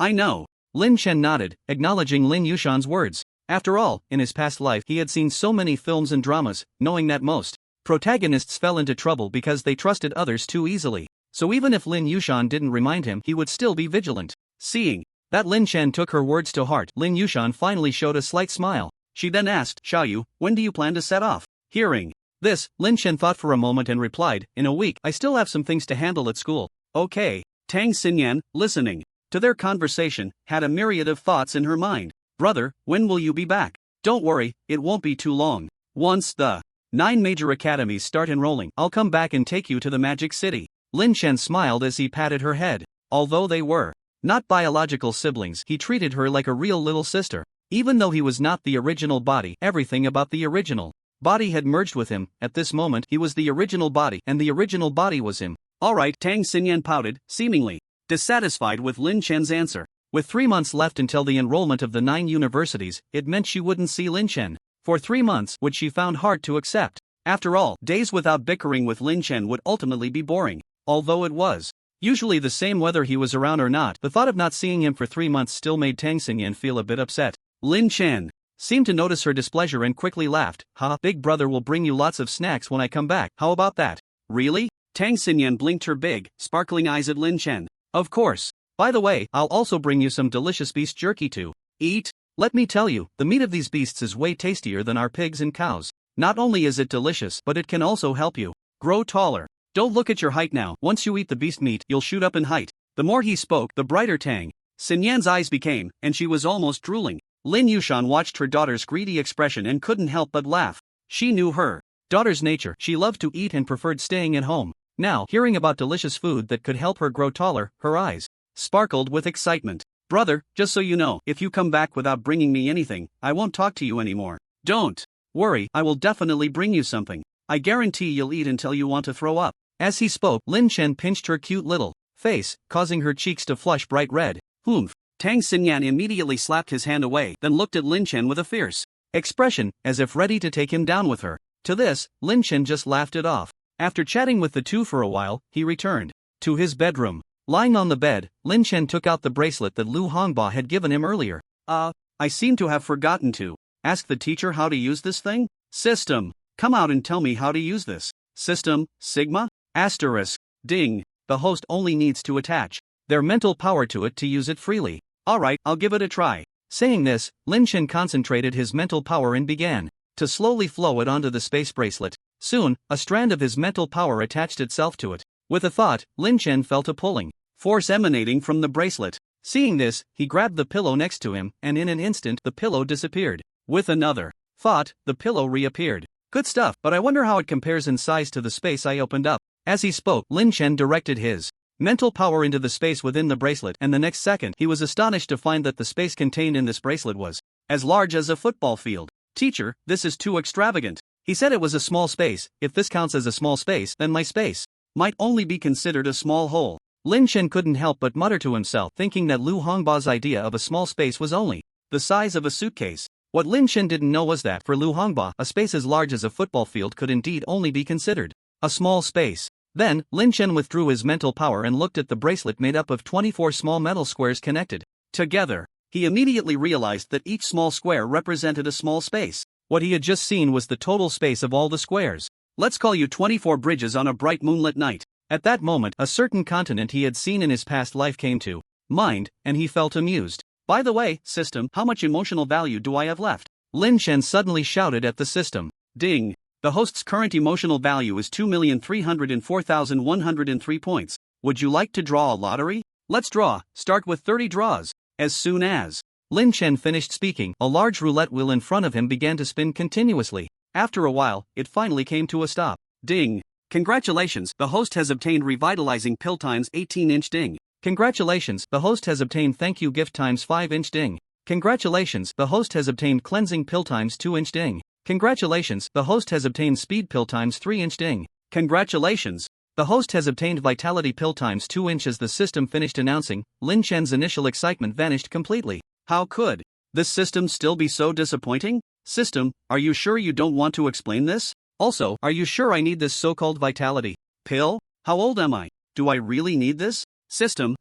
I know. Lin Chen nodded, acknowledging Lin Yushan's words. After all, in his past life he had seen so many films and dramas, knowing that most protagonists fell into trouble because they trusted others too easily. So even if Lin Yushan didn't remind him, he would still be vigilant. Seeing that Lin Chen took her words to heart, Lin Yushan finally showed a slight smile. She then asked, "Xiaoyu, when do you plan to set off?" Hearing this, Lin Chen thought for a moment and replied, "In a week, I still have some things to handle at school." Okay. Tang Xinyan, listening to their conversation, had a myriad of thoughts in her mind. "Brother, when will you be back?" "Don't worry, it won't be too long. Once the 9 major academies start enrolling, I'll come back and take you to the Magic City." Lin Chen smiled as he patted her head. Although they were not biological siblings, he treated her like a real little sister. Even though he was not the original body, everything about the original body had merged with him. At this moment, he was the original body, and the original body was him. Alright, Tang Xinyan pouted, seemingly dissatisfied with Lin Chen's answer. With 3 months left until the enrollment of the 9 universities, it meant she wouldn't see Lin Chen for 3 months, which she found hard to accept. After all, days without bickering with Lin Chen would ultimately be boring. Although it was usually the same whether he was around or not, the thought of not seeing him for 3 months still made Tang Xinyan feel a bit upset. Lin Chen seemed to notice her displeasure and quickly laughed. Big brother will bring you lots of snacks when I come back, how about that?" "Really?" Tang Xinyan blinked her big, sparkling eyes at Lin Chen. "Of course. By the way, I'll also bring you some delicious beast jerky to eat. Let me tell you, the meat of these beasts is way tastier than our pigs and cows. Not only is it delicious, but it can also help you grow taller. Don't look at your height now, once you eat the beast meat, you'll shoot up in height." The more he spoke, the brighter Tang Xin Yan's eyes became, and she was almost drooling. Lin Yushan watched her daughter's greedy expression and couldn't help but laugh. She knew her daughter's nature. She loved to eat and preferred staying at home. Now, hearing about delicious food that could help her grow taller, her eyes sparkled with excitement. Brother, just so you know, if you come back without bringing me anything, I won't talk to you anymore. Don't worry, I will definitely bring you something. I guarantee you'll eat until you want to throw up. As he spoke, Lin Chen pinched her cute little face, causing her cheeks to flush bright red. Humph. Tang Xinyan immediately slapped his hand away, then looked at Lin Chen with a fierce expression, as if ready to take him down with her. To this, Lin Chen just laughed it off. After chatting with the two for a while, he returned to his bedroom. Lying on the bed, Lin Chen took out the bracelet that Lu Hongba had given him earlier. I seem to have forgotten to ask the teacher how to use this thing? System. Come out and tell me how to use this. System, Sigma? Asterisk. Ding. The host only needs to attach their mental power to it to use it freely. Alright, I'll give it a try. Saying this, Lin Chen concentrated his mental power and began to slowly flow it onto the space bracelet. Soon, a strand of his mental power attached itself to it. With a thought, Lin Chen felt a pulling force emanating from the bracelet. Seeing this, he grabbed the pillow next to him, and in an instant the pillow disappeared. With another thought, the pillow reappeared. Good stuff, but I wonder how it compares in size to the space I opened up. As he spoke, Lin Chen directed his mental power into the space within the bracelet, and the next second he was astonished to find that the space contained in this bracelet was as large as a football field. Teacher, this is too extravagant. He said it was a small space. If this counts as a small space, then my space might only be considered a small hole. Lin Chen couldn't help but mutter to himself, thinking that Lu Hongba's idea of a small space was only the size of a suitcase. What Lin Chen didn't know was that, for Lu Hongba, a space as large as a football field could indeed only be considered a small space. Then, Lin Chen withdrew his mental power and looked at the bracelet made up of 24 small metal squares connected together. He immediately realized that each small square represented a small space. What he had just seen was the total space of all the squares. Let's call you 24 bridges on a bright moonlit night. At that moment, a certain continent he had seen in his past life came to mind, and he felt amused. By the way, system, how much emotional value do I have left? Lin Chen suddenly shouted at the system. Ding. The host's current emotional value is 2,304,103 points. Would you like to draw a lottery? Let's draw. Start with 30 draws. As soon as Lin Chen finished speaking, a large roulette wheel in front of him began to spin continuously. After a while, it finally came to a stop. Ding. Congratulations, the host has obtained revitalizing pill times 18-inch ding. Congratulations, the host has obtained thank you gift times 5-inch ding. Congratulations, the host has obtained cleansing pill times 2-inch ding. Congratulations, the host has obtained speed pill times 3-inch ding. Congratulations, the host has obtained vitality pill times 2 inch. As the system finished announcing, Lin Chen's initial excitement vanished completely. How could this system still be so disappointing? System, are you sure you don't want to explain this? Also, are you sure I need this so-called vitality pill? How old am I? Do I really need this? System,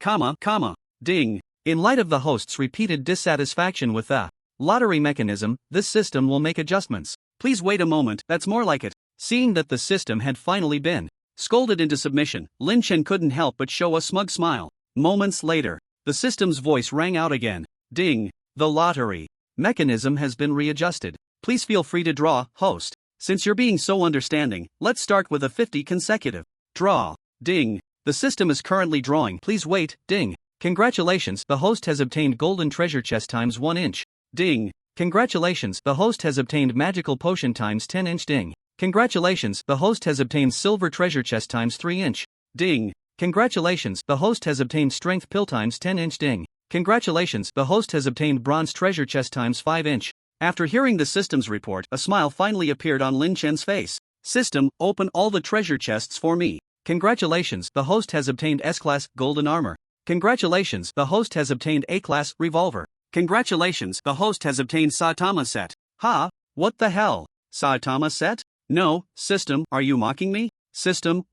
ding. In light of the host's repeated dissatisfaction with the lottery mechanism, this system will make adjustments. Please wait a moment, that's more like it. Seeing that the system had finally been scolded into submission, Lin Chen couldn't help but show a smug smile. Moments later, the system's voice rang out again. Ding. The lottery mechanism has been readjusted. Please feel free to draw, host. Since you're being so understanding, let's start with a 50 consecutive draw. Ding. The system is currently drawing. Please wait. Ding. Congratulations, the host has obtained golden treasure chest times 1 inch. Ding. Congratulations, the host has obtained magical potion times 10 inch. Ding. Congratulations, the host has obtained silver treasure chest times 3 inch. Ding. Congratulations, the host has obtained strength pill times 10 inch. Ding. Congratulations, the host has obtained bronze treasure chest times 5 inch. After hearing the system's report, a smile finally appeared on Lin Chen's face. System, open all the treasure chests for me. Congratulations, the host has obtained S-Class golden armor. Congratulations, the host has obtained A-Class revolver. Congratulations, the host has obtained Saitama set. Ha? What the hell? Saitama set? No, system, are you mocking me? System,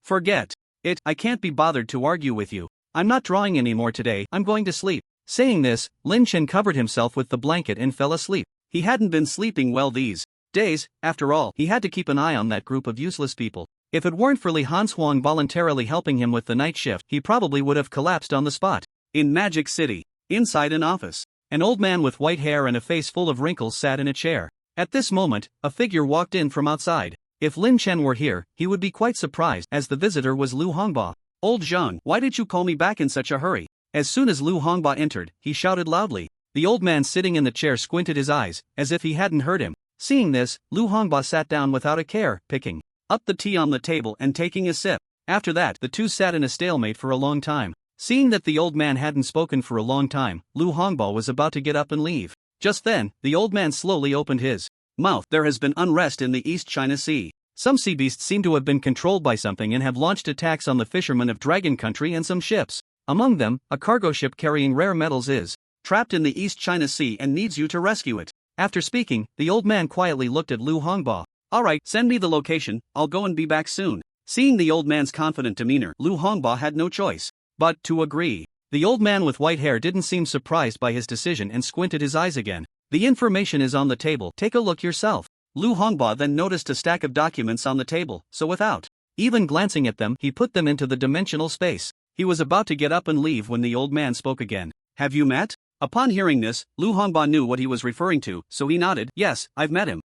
forget it, I can't be bothered to argue with you. I'm not drawing anymore today, I'm going to sleep. Saying this, Lin Chen covered himself with the blanket and fell asleep. He hadn't been sleeping well these days. After all, he had to keep an eye on that group of useless people. If it weren't for Li Hanshuang voluntarily helping him with the night shift, he probably would have collapsed on the spot. In Magic City, inside an office, an old man with white hair and a face full of wrinkles sat in a chair. At this moment, a figure walked in from outside. If Lin Chen were here, he would be quite surprised, as the visitor was Lu Hongba. Old Zhang, why did you call me back in such a hurry? As soon as Lu Hongba entered, he shouted loudly. The old man sitting in the chair squinted his eyes, as if he hadn't heard him. Seeing this, Lu Hongba sat down without a care, picking up the tea on the table and taking a sip. After that, the two sat in a stalemate for a long time. Seeing that the old man hadn't spoken for a long time, Lu Hongba was about to get up and leave. Just then, the old man slowly opened his mouth. There has been unrest in the East China Sea. Some sea beasts seem to have been controlled by something and have launched attacks on the fishermen of Dragon Country and some ships. Among them, a cargo ship carrying rare metals is trapped in the East China Sea and needs you to rescue it. After speaking, the old man quietly looked at Lu Hongba. Alright, send me the location, I'll go and be back soon. Seeing the old man's confident demeanor, Lu Hongba had no choice but to agree. The old man with white hair didn't seem surprised by his decision and squinted his eyes again. The information is on the table, take a look yourself. Lu Hongba then noticed a stack of documents on the table, so without even glancing at them, he put them into the dimensional space. He was about to get up and leave when the old man spoke again. Have you met? Upon hearing this, Lu Hongba knew what he was referring to, so he nodded. Yes, I've met him.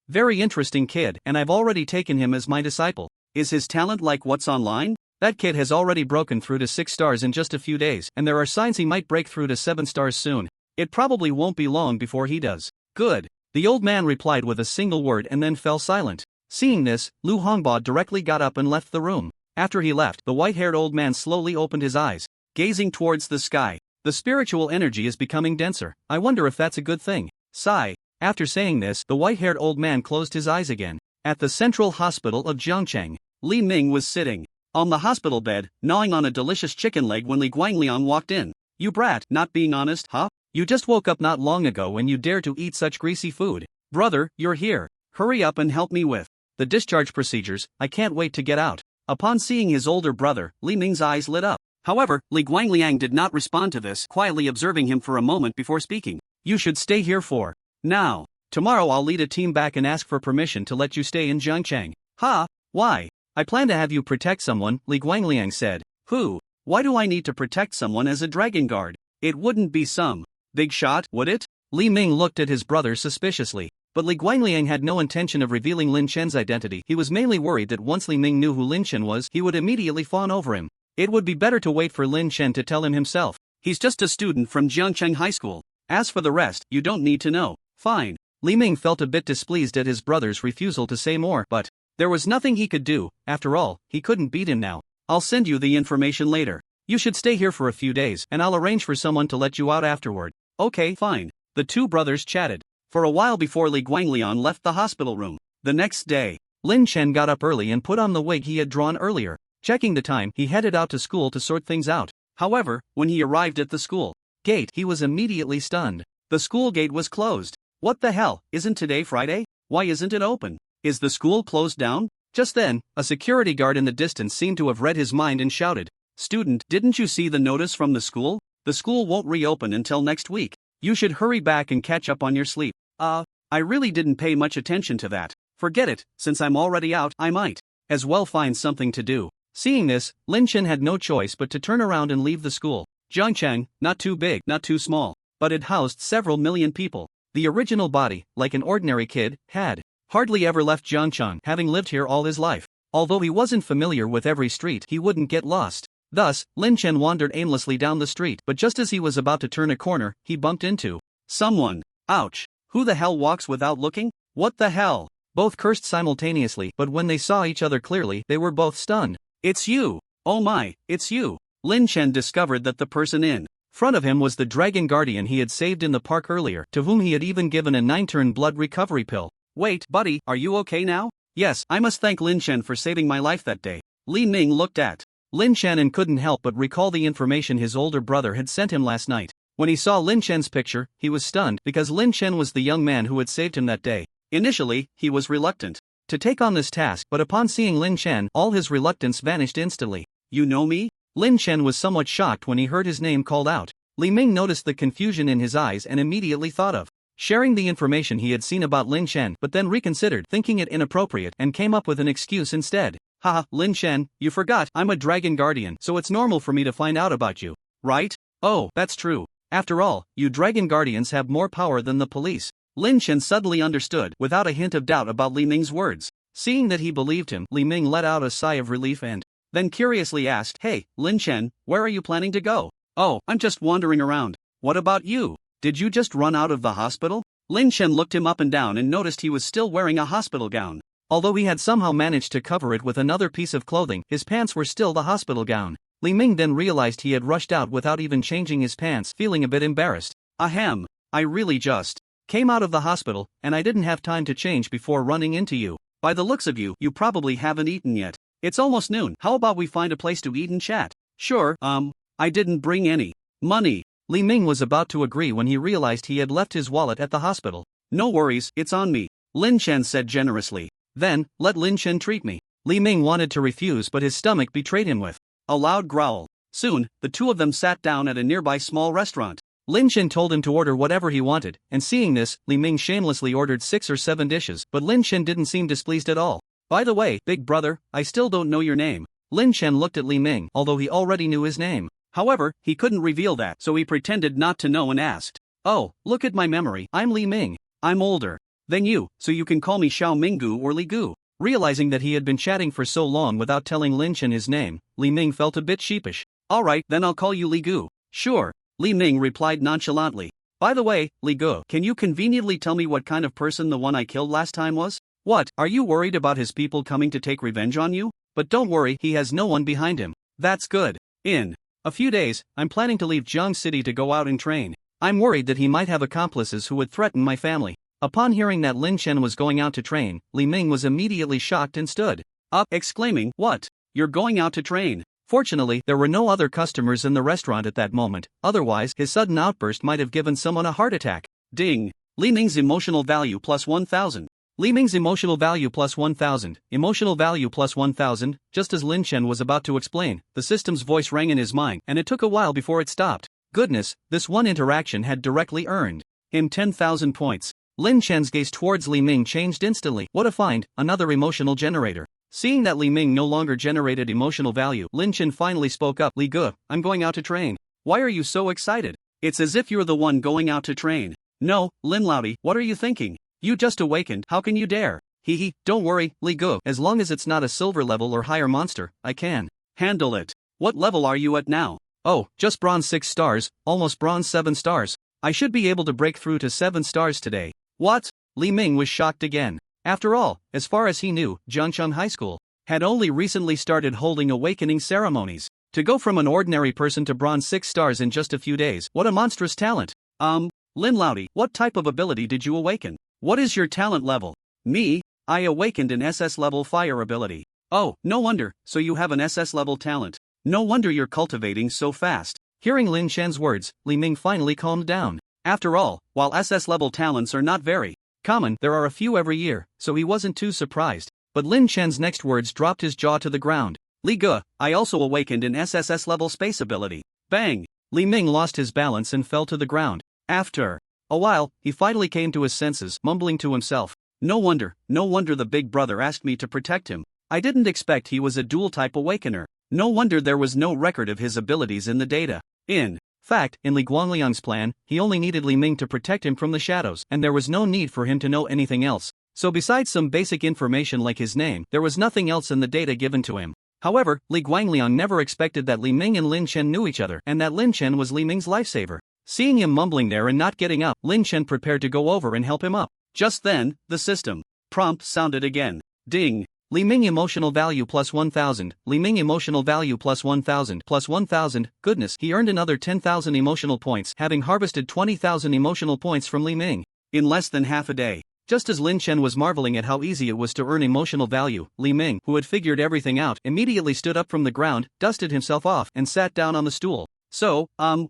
Very interesting kid, and I've already taken him as my disciple. Is his talent like what's online? That kid has already broken through to 6 stars in just a few days, and there are signs he might break through to 7 stars soon. It probably won't be long before he does. Good. The old man replied with a single word and then fell silent. Seeing this, Lu Hongba directly got up and left the room. After he left, the white-haired old man slowly opened his eyes, gazing towards the sky. The spiritual energy is becoming denser. I wonder if that's a good thing. Sigh. After saying this, the white-haired old man closed his eyes again. At the Central Hospital of Jiangcheng, Li Ming was sitting on the hospital bed, gnawing on a delicious chicken leg when Li Guangliang walked in. You brat, not being honest, huh? You just woke up not long ago and you dare to eat such greasy food. Brother, you're here. Hurry up and help me with the discharge procedures, I can't wait to get out. Upon seeing his older brother, Li Ming's eyes lit up. However, Li Guangliang did not respond to this, quietly observing him for a moment before speaking. You should stay here for now. Tomorrow I'll lead a team back and ask for permission to let you stay in Jiangcheng. Ha? Why? I plan to have you protect someone, Li Guangliang said. Who? Why do I need to protect someone as a dragon guard? It wouldn't be some big shot, would it? Li Ming looked at his brother suspiciously. But Li Guangliang had no intention of revealing Lin Chen's identity. He was mainly worried that once Li Ming knew who Lin Chen was, he would immediately fawn over him. It would be better to wait for Lin Chen to tell him himself. He's just a student from Jiangcheng High School. As for the rest, you don't need to know. Fine. Li Ming felt a bit displeased at his brother's refusal to say more, but there was nothing he could do. After all, he couldn't beat him now. I'll send you the information later. You should stay here for a few days, and I'll arrange for someone to let you out afterward. Okay, fine. The two brothers chatted for a while before Li Guangliang left the hospital room. The next day, Lin Chen got up early and put on the wig he had drawn earlier. Checking the time, he headed out to school to sort things out. However, when he arrived at the school gate, he was immediately stunned. The school gate was closed. What the hell, isn't today Friday? Why isn't it open? Is the school closed down? Just then, a security guard in the distance seemed to have read his mind and shouted, Student, didn't you see the notice from the school? The school won't reopen until next week. You should hurry back and catch up on your sleep. I really didn't pay much attention to that. Forget it, since I'm already out, I might as well find something to do. Seeing this, Lin Chen had no choice but to turn around and leave the school. Jiangcheng, not too big, not too small, but it housed several million people. The original body, like an ordinary kid, had hardly ever left Jiangcheng, having lived here all his life. Although he wasn't familiar with every street, he wouldn't get lost. Thus, Lin Chen wandered aimlessly down the street, but just as he was about to turn a corner, he bumped into someone. Ouch! Who the hell walks without looking? What the hell? Both cursed simultaneously, but when they saw each other clearly, they were both stunned. It's you! Oh my, it's you! Lin Chen discovered that the person in front of him was the dragon guardian he had saved in the park earlier, to whom he had even given a 9-turn blood recovery pill. Wait, buddy, are you okay now? Yes, I must thank Lin Chen for saving my life that day. Li Ming looked at Lin Chen and couldn't help but recall the information his older brother had sent him last night. When he saw Lin Chen's picture, he was stunned because Lin Chen was the young man who had saved him that day. Initially, he was reluctant to take on this task, but upon seeing Lin Chen, all his reluctance vanished instantly. You know me? Lin Chen was somewhat shocked when he heard his name called out. Li Ming noticed the confusion in his eyes and immediately thought of sharing the information he had seen about Lin Chen, but then reconsidered, thinking it inappropriate, and came up with an excuse instead. Haha, Lin Chen, you forgot, I'm a dragon guardian, so it's normal for me to find out about you. Right? Oh, that's true. After all, you dragon guardians have more power than the police. Lin Chen suddenly understood, without a hint of doubt about Li Ming's words. Seeing that he believed him, Li Ming let out a sigh of relief and then curiously asked, Hey, Lin Chen, where are you planning to go? Oh, I'm just wandering around. What about you? Did you just run out of the hospital? Lin Chen looked him up and down and noticed he was still wearing a hospital gown. Although he had somehow managed to cover it with another piece of clothing, his pants were still the hospital gown. Li Ming then realized he had rushed out without even changing his pants, feeling a bit embarrassed. Ahem, I really just came out of the hospital, and I didn't have time to change before running into you. By the looks of you, you probably haven't eaten yet. It's almost noon. How about we find a place to eat and chat? Sure, I didn't bring any money. Li Ming was about to agree when he realized he had left his wallet at the hospital. No worries, it's on me, Lin Chen said generously. Then, let Lin Chen treat me. Li Ming wanted to refuse, but his stomach betrayed him with a loud growl. Soon, the two of them sat down at a nearby small restaurant. Lin Chen told him to order whatever he wanted, and seeing this, Li Ming shamelessly ordered 6 or 7 dishes, but Lin Chen didn't seem displeased at all. By the way, big brother, I still don't know your name. Lin Chen looked at Li Ming, although he already knew his name. However, he couldn't reveal that, so he pretended not to know and asked. Oh, look at my memory, I'm Li Ming. I'm older than you, so you can call me Xiao Minggu or Li Gu. Realizing that he had been chatting for so long without telling Lin Chen his name, Li Ming felt a bit sheepish. Alright, then I'll call you Li Gu. Sure, Li Ming replied nonchalantly. By the way, Li Gu, can you conveniently tell me what kind of person the one I killed last time was? What, are you worried about his people coming to take revenge on you? But don't worry, he has no one behind him. That's good. In a few days, I'm planning to leave Jiang City to go out and train. I'm worried that he might have accomplices who would threaten my family. Upon hearing that Lin Chen was going out to train, Li Ming was immediately shocked and stood up, exclaiming, What? You're going out to train? Fortunately, there were no other customers in the restaurant at that moment, otherwise his sudden outburst might have given someone a heart attack. Ding! Li Ming's emotional value plus 1,000. Li Ming's emotional value plus 1,000, emotional value plus 1,000, just as Lin Chen was about to explain, the system's voice rang in his mind, and it took a while before it stopped. Goodness, this one interaction had directly earned him 10,000 points. Lin Chen's gaze towards Li Ming changed instantly. What a find, another emotional generator. Seeing that Li Ming no longer generated emotional value, Lin Chen finally spoke up. Li Gu, I'm going out to train. Why are you so excited? It's as if you're the one going out to train. No, Lin Laudi, what are you thinking? You just awakened, how can you dare? Hee, don't worry, Li Gu, as long as it's not a silver level or higher monster, I can handle it. What level are you at now? Oh, just bronze 6 stars, almost bronze 7 stars. I should be able to break through to 7 stars today. What? Li Ming was shocked again. After all, as far as he knew, Jiangcheng High School had only recently started holding awakening ceremonies. To go from an ordinary person to bronze 6 stars in just a few days, what a monstrous talent. Lin Laudi, what type of ability did you awaken? What is your talent level? Me? I awakened an SS level fire ability. Oh, no wonder, so you have an SS level talent. No wonder you're cultivating so fast. Hearing Lin Chen's words, Li Ming finally calmed down. After all, while SS level talents are not very common, there are a few every year, so he wasn't too surprised. But Lin Chen's next words dropped his jaw to the ground. Li Gu, I also awakened an SSS level space ability. Bang! Li Ming lost his balance and fell to the ground. After a while, he finally came to his senses, mumbling to himself. No wonder the big brother asked me to protect him. I didn't expect he was a dual-type awakener. No wonder there was no record of his abilities in the data. In fact, in Li Guangliang's plan, he only needed Li Ming to protect him from the shadows, and there was no need for him to know anything else. So besides some basic information like his name, there was nothing else in the data given to him. However, Li Guangliang never expected that Li Ming and Lin Chen knew each other, and that Lin Chen was Li Ming's lifesaver. Seeing him mumbling there and not getting up, Lin Chen prepared to go over and help him up. Just then, the system prompt sounded again. Ding! Li Ming emotional value plus 1,000, Li Ming emotional value plus 1,000 plus 1,000, goodness, he earned another 10,000 emotional points, having harvested 20,000 emotional points from Li Ming in less than half a day. Just as Lin Chen was marveling at how easy it was to earn emotional value, Li Ming, who had figured everything out, immediately stood up from the ground, dusted himself off, and sat down on the stool. So,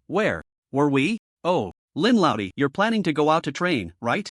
where were we? Oh, Lin Laudi, you're planning to go out to train, right?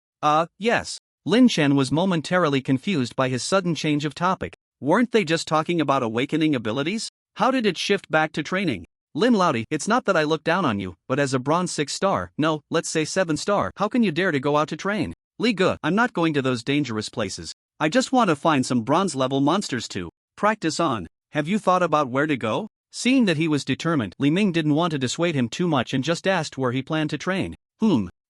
Yes. Lin Chen was momentarily confused by his sudden change of topic. Weren't they just talking about awakening abilities? How did it shift back to training? Lin Laudi, it's not that I look down on you, but as a bronze 6 star, no, let's say 7 star, how can you dare to go out to train? Li Gu, I'm not going to those dangerous places. I just want to find some bronze level monsters to practice on. Have you thought about where to go? Seeing that he was determined, Li Ming didn't want to dissuade him too much and just asked where he planned to train.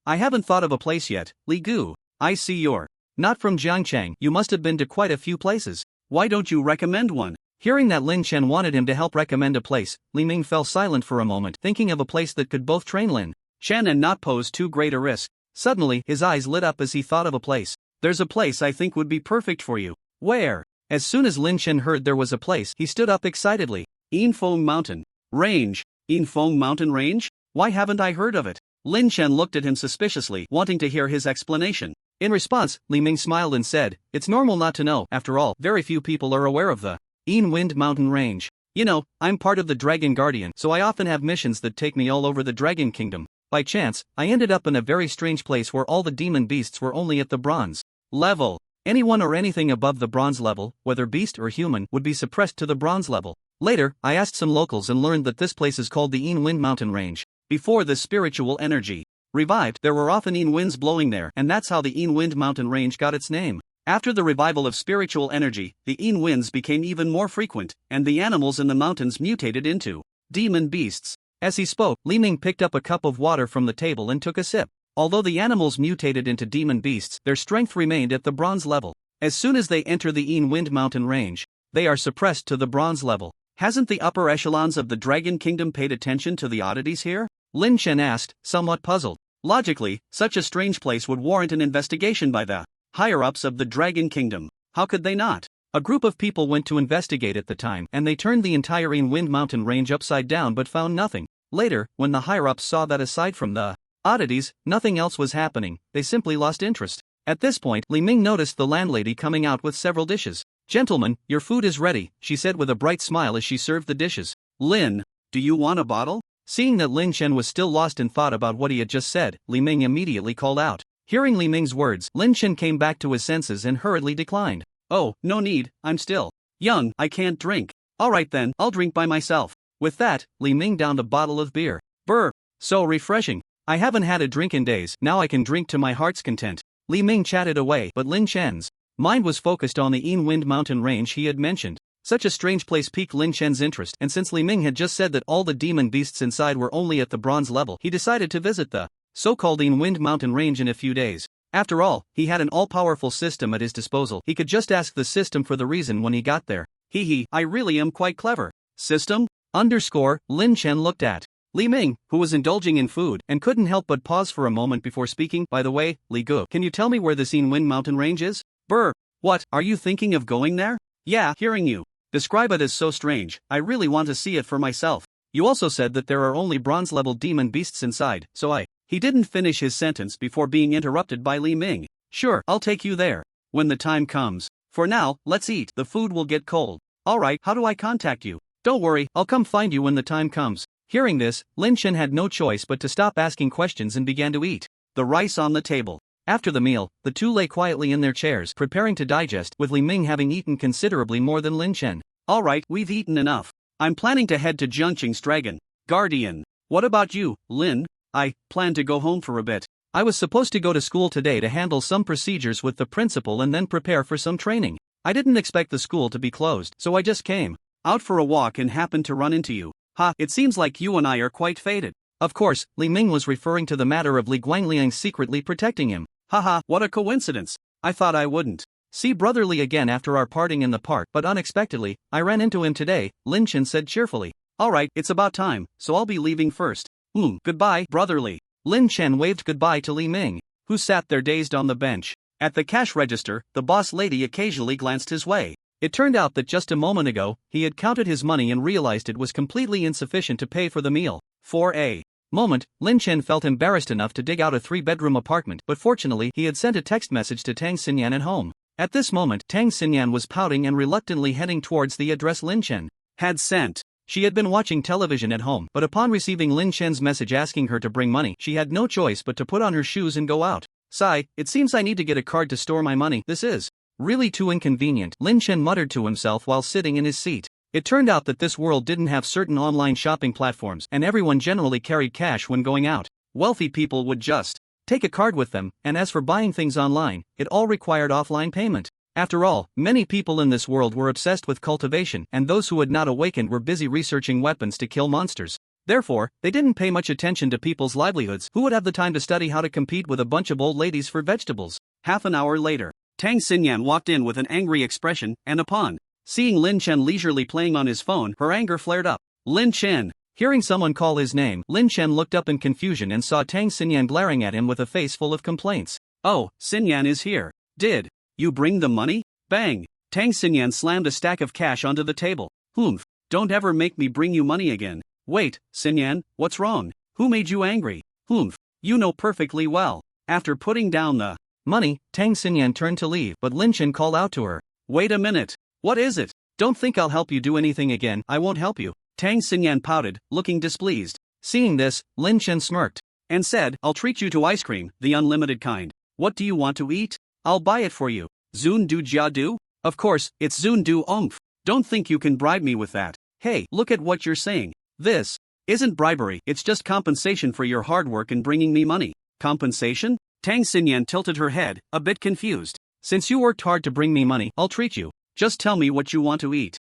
I haven't thought of a place yet, Li Gu. I see you're not from Jiangcheng, you must have been to quite a few places. Why don't you recommend one? Hearing that Lin Chen wanted him to help recommend a place, Li Ming fell silent for a moment, thinking of a place that could both train Lin Chen and not pose too great a risk. Suddenly, his eyes lit up as he thought of a place. There's a place I think would be perfect for you. Where? As soon as Lin Chen heard there was a place, he stood up excitedly. Yinfeng Mountain Range. Yinfeng Mountain Range? Why haven't I heard of it? Lin Chen looked at him suspiciously, wanting to hear his explanation. In response, Li Ming smiled and said, "It's normal not to know. After all, very few people are aware of the Yin Wind Mountain Range. You know, I'm part of the Dragon Guardian, so I often have missions that take me all over the Dragon Kingdom. By chance, I ended up in a very strange place where all the demon beasts were only at the bronze level. Anyone or anything above the bronze level, whether beast or human, would be suppressed to the bronze level. Later, I asked some locals and learned that this place is called the Yin Wind Mountain Range. Before the spiritual energy revived, there were often Yin winds blowing there, and that's how the Yin Wind Mountain Range got its name. After the revival of spiritual energy, the Yin winds became even more frequent, and the animals in the mountains mutated into demon beasts." As he spoke, Li Ming picked up a cup of water from the table and took a sip. Although the animals mutated into demon beasts, their strength remained at the bronze level. As soon as they enter the Yin Wind Mountain Range, they are suppressed to the bronze level. Hasn't the upper echelons of the Dragon Kingdom paid attention to the oddities here? Lin Chen asked, somewhat puzzled. Logically, such a strange place would warrant an investigation by the higher-ups of the Dragon Kingdom. How could they not? A group of people went to investigate at the time, and they turned the entire Yin Wind Mountain Range upside down but found nothing. Later, when the higher-ups saw that aside from the oddities, nothing else was happening, they simply lost interest. At this point, Li Ming noticed the landlady coming out with several dishes. "Gentlemen, your food is ready," she said with a bright smile as she served the dishes. "Lin, do you want a bottle?" Seeing that Lin Chen was still lost in thought about what he had just said, Li Ming immediately called out. Hearing Li Ming's words, Lin Chen came back to his senses and hurriedly declined. "Oh, no need, I'm still young, I can't drink." "Alright then, I'll drink by myself." With that, Li Ming downed a bottle of beer. Brr, so refreshing. I haven't had a drink in days, now I can drink to my heart's content. Li Ming chatted away, but Lin Chen's mind was focused on the Yin Wind Mountain Range he had mentioned. Such a strange place piqued Lin Chen's interest, and since Li Ming had just said that all the demon beasts inside were only at the bronze level, he decided to visit the so-called Yin Wind Mountain Range in a few days. After all, he had an all-powerful system at his disposal. He could just ask the system for the reason when he got there. I really am quite clever. System? Lin Chen looked at Li Ming, who was indulging in food, and couldn't help but pause for a moment before speaking. "By the way, Li Gu, can you tell me where the Yin Wind Mountain Range is?" "Brr. What, are you thinking of going there?" "Yeah, hearing you describe it as so strange, I really want to see it for myself. You also said that there are only bronze-level demon beasts inside, so He didn't finish his sentence before being interrupted by Li Ming. "Sure, I'll take you there when the time comes. For now, let's eat, the food will get cold." "Alright, how do I contact you?" "Don't worry, I'll come find you when the time comes." Hearing this, Lin Chen had no choice but to stop asking questions and began to eat the rice on the table. After the meal, the two lay quietly in their chairs, preparing to digest, with Li Ming having eaten considerably more than Lin Chen. "Alright, we've eaten enough. I'm planning to head to Zhengqing's Dragon Guardian. What about you, Lin?" "I plan to go home for a bit. I was supposed to go to school today to handle some procedures with the principal and then prepare for some training. I didn't expect the school to be closed, so I just came out for a walk and happened to run into you. It seems like you and I are quite fated." Of course, Li Ming was referring to the matter of Li Guangliang secretly protecting him. What a coincidence. I thought I wouldn't see Brother Li again after our parting in the park, but unexpectedly, I ran into him today, Lin Chen said cheerfully. "Alright, it's about time, so I'll be leaving first. Goodbye, Brother Li." Lin Chen waved goodbye to Li Ming, who sat there dazed on the bench. At the cash register, the boss lady occasionally glanced his way. It turned out that just a moment ago, he had counted his money and realized it was completely insufficient to pay for the meal. For a moment, Lin Chen felt embarrassed enough to dig out a 3-bedroom apartment, but fortunately he had sent a text message to Tang Xinyan at home. At this moment, Tang Xinyan was pouting and reluctantly heading towards the address Lin Chen had sent. She had been watching television at home, but upon receiving Lin Chen's message asking her to bring money, she had no choice but to put on her shoes and go out. "Sigh, it seems I need to get a card to store my money. This is really too inconvenient," Lin Chen muttered to himself while sitting in his seat. It turned out that this world didn't have certain online shopping platforms, and everyone generally carried cash when going out. Wealthy people would just take a card with them, and as for buying things online, it all required offline payment. After all, many people in this world were obsessed with cultivation, and those who had not awakened were busy researching weapons to kill monsters. Therefore, they didn't pay much attention to people's livelihoods. Who would have the time to study how to compete with a bunch of old ladies for vegetables? Half an hour later, Tang Xinyan walked in with an angry expression, and upon Seeing Lin Chen leisurely playing on his phone, her anger flared up. Lin Chen! Hearing someone call his name, Lin Chen looked up in confusion and saw Tang Xinyan glaring at him with a face full of complaints. Oh, Xinyan is here. Did you bring the money? Bang! Tang Xinyan slammed a stack of cash onto the table. Humph! Don't ever make me bring you money again. Wait, Xinyan, what's wrong? Who made you angry? Humph! You know perfectly well. After putting down the money, Tang Xinyan turned to leave, but Lin Chen called out to her. Wait a minute. What is it? Don't think I'll help you do anything again. I won't help you. Tang Xinyan pouted, looking displeased. Seeing this, Lin Chen smirked and said, I'll treat you to ice cream, the unlimited kind. What do you want to eat? I'll buy it for you. Zun du jia du? Of course, it's Zun du oomph. Don't think you can bribe me with that. Hey, look at what you're saying. This isn't bribery, it's just compensation for your hard work in bringing me money. Compensation? Tang Xinyan tilted her head, a bit confused. Since you worked hard to bring me money, I'll treat you. Just tell me what you want to eat.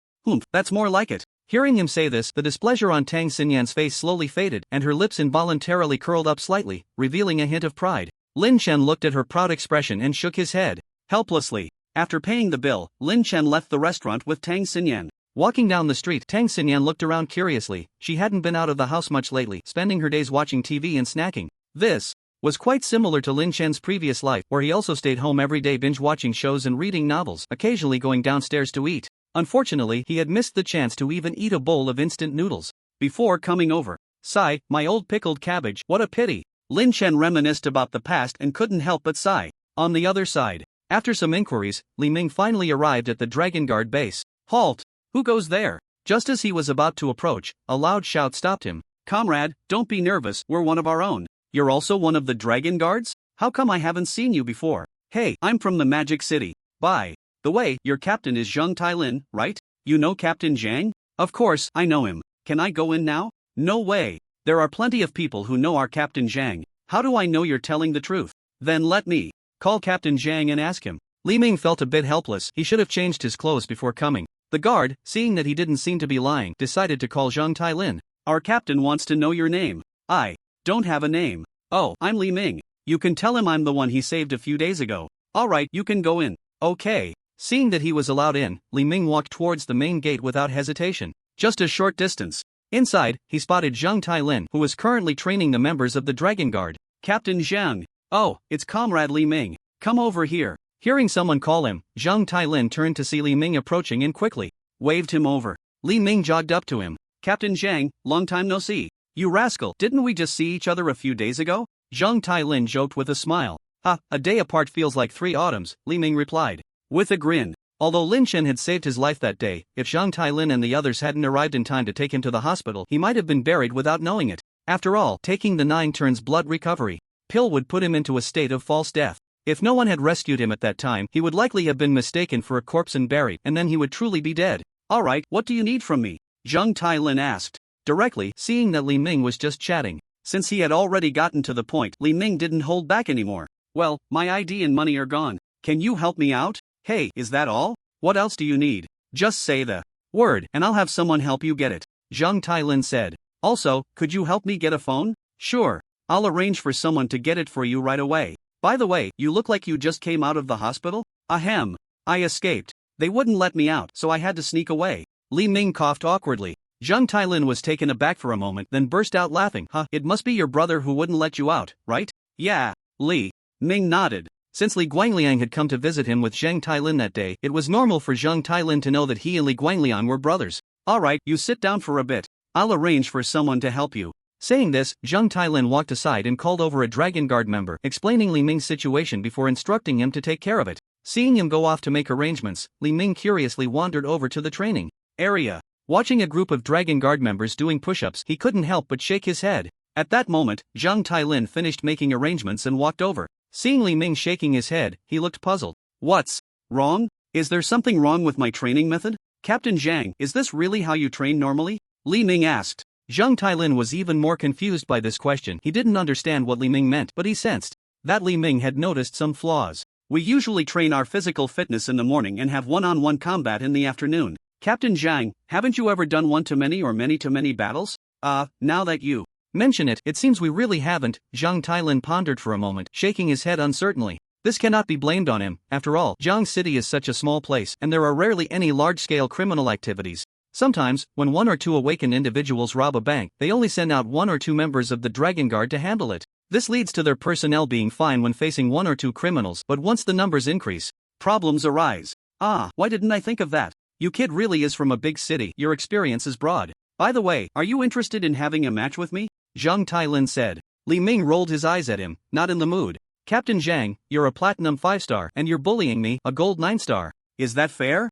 That's more like it. Hearing him say this, the displeasure on Tang Xinyan's face slowly faded, and her lips involuntarily curled up slightly, revealing a hint of pride. Lin Chen looked at her proud expression and shook his head helplessly. After paying the bill, Lin Chen left the restaurant with Tang Xinyan. Walking down the street, Tang Xinyan looked around curiously. She hadn't been out of the house much lately, spending her days watching TV and snacking. This was quite similar to Lin Chen's previous life, where he also stayed home every day binge-watching shows and reading novels, occasionally going downstairs to eat. Unfortunately, he had missed the chance to even eat a bowl of instant noodles before coming over. Sigh, my old pickled cabbage, what a pity. Lin Chen reminisced about the past and couldn't help but sigh. On the other side, after some inquiries, Li Ming finally arrived at the Dragon Guard base. Halt! Who goes there? Just as he was about to approach, a loud shout stopped him. Comrade, don't be nervous, we're one of our own. You're also one of the Dragon Guards? How come I haven't seen you before? Hey, I'm from the Magic City. By the way, your captain is Zheng Tailin, right? You know Captain Zhang? Of course, I know him. Can I go in now? No way. There are plenty of people who know our Captain Zhang. How do I know you're telling the truth? Then let me call Captain Zhang and ask him. Li Ming felt a bit helpless. He should have changed his clothes before coming. The guard, seeing that he didn't seem to be lying, decided to call Zheng Tailin. Our captain wants to know your name. I don't have a name. Oh, I'm Li Ming. You can tell him I'm the one he saved a few days ago. Alright, you can go in. Okay. Seeing that he was allowed in, Li Ming walked towards the main gate without hesitation. Just a short distance. Inside, he spotted Zheng Tailin, who was currently training the members of the Dragon Guard. Captain Zhang. Oh, it's Comrade Li Ming. Come over here. Hearing someone call him, Zheng Tailin turned to see Li Ming approaching and quickly waved him over. Li Ming jogged up to him. Captain Zhang, long time no see. You rascal, didn't we just see each other a few days ago? Zheng Tailin joked with a smile. Ha, a day apart feels like 3 autumns, Li Ming replied. With a grin. Although Lin Chen had saved his life that day, if Zheng Tailin and the others hadn't arrived in time to take him to the hospital, he might have been buried without knowing it. After all, taking the 9 turns blood recovery pill would put him into a state of false death. If no one had rescued him at that time, he would likely have been mistaken for a corpse and buried, and then he would truly be dead. Alright, what do you need from me? Zheng Tailin asked. Directly, seeing that Li Ming was just chatting. Since he had already gotten to the point, Li Ming didn't hold back anymore. Well, my ID and money are gone. Can you help me out? Hey, is that all? What else do you need? Just say the word, and I'll have someone help you get it. Zheng Tailin said. Also, could you help me get a phone? Sure. I'll arrange for someone to get it for you right away. By the way, you look like you just came out of the hospital? Ahem. I escaped. They wouldn't let me out, so I had to sneak away. Li Ming coughed awkwardly. Zheng Tailin was taken aback for a moment, then burst out laughing. It must be your brother who wouldn't let you out, right? Yeah. Li Ming nodded. Since Li Guangliang had come to visit him with Zheng Tailin that day, it was normal for Zheng Tailin to know that he and Li Guangliang were brothers. Alright, you sit down for a bit. I'll arrange for someone to help you. Saying this, Zheng Tailin walked aside and called over a Dragon Guard member, explaining Li Ming's situation before instructing him to take care of it. Seeing him go off to make arrangements, Li Ming curiously wandered over to the training area. Watching a group of Dragon Guard members doing push-ups, he couldn't help but shake his head. At that moment, Zheng Tailin finished making arrangements and walked over. Seeing Li Ming shaking his head, he looked puzzled. What's wrong? Is there something wrong with my training method? Captain Zhang, is this really how you train normally? Li Ming asked. Zheng Tailin was even more confused by this question. He didn't understand what Li Ming meant, but he sensed that Li Ming had noticed some flaws. We usually train our physical fitness in the morning and have one-on-one combat in the afternoon. Captain Zhang, haven't you ever done one-to-many or many-to-many battles? Now that you mention it, it seems we really haven't. Zheng Tailin pondered for a moment, shaking his head uncertainly. This cannot be blamed on him, after all, Jiang City is such a small place and there are rarely any large-scale criminal activities. Sometimes, when 1 or 2 awakened individuals rob a bank, they only send out 1 or 2 members of the Dragon Guard to handle it. This leads to their personnel being fine when facing 1 or 2 criminals, but once the numbers increase, problems arise. Ah, why didn't I think of that? You kid really is from a big city, your experience is broad. By the way, are you interested in having a match with me? Zhang Tailin said. Li Ming rolled his eyes at him, not in the mood. Captain Zhang, you're a platinum 5-star and you're bullying me, a gold 9-star. Is that fair?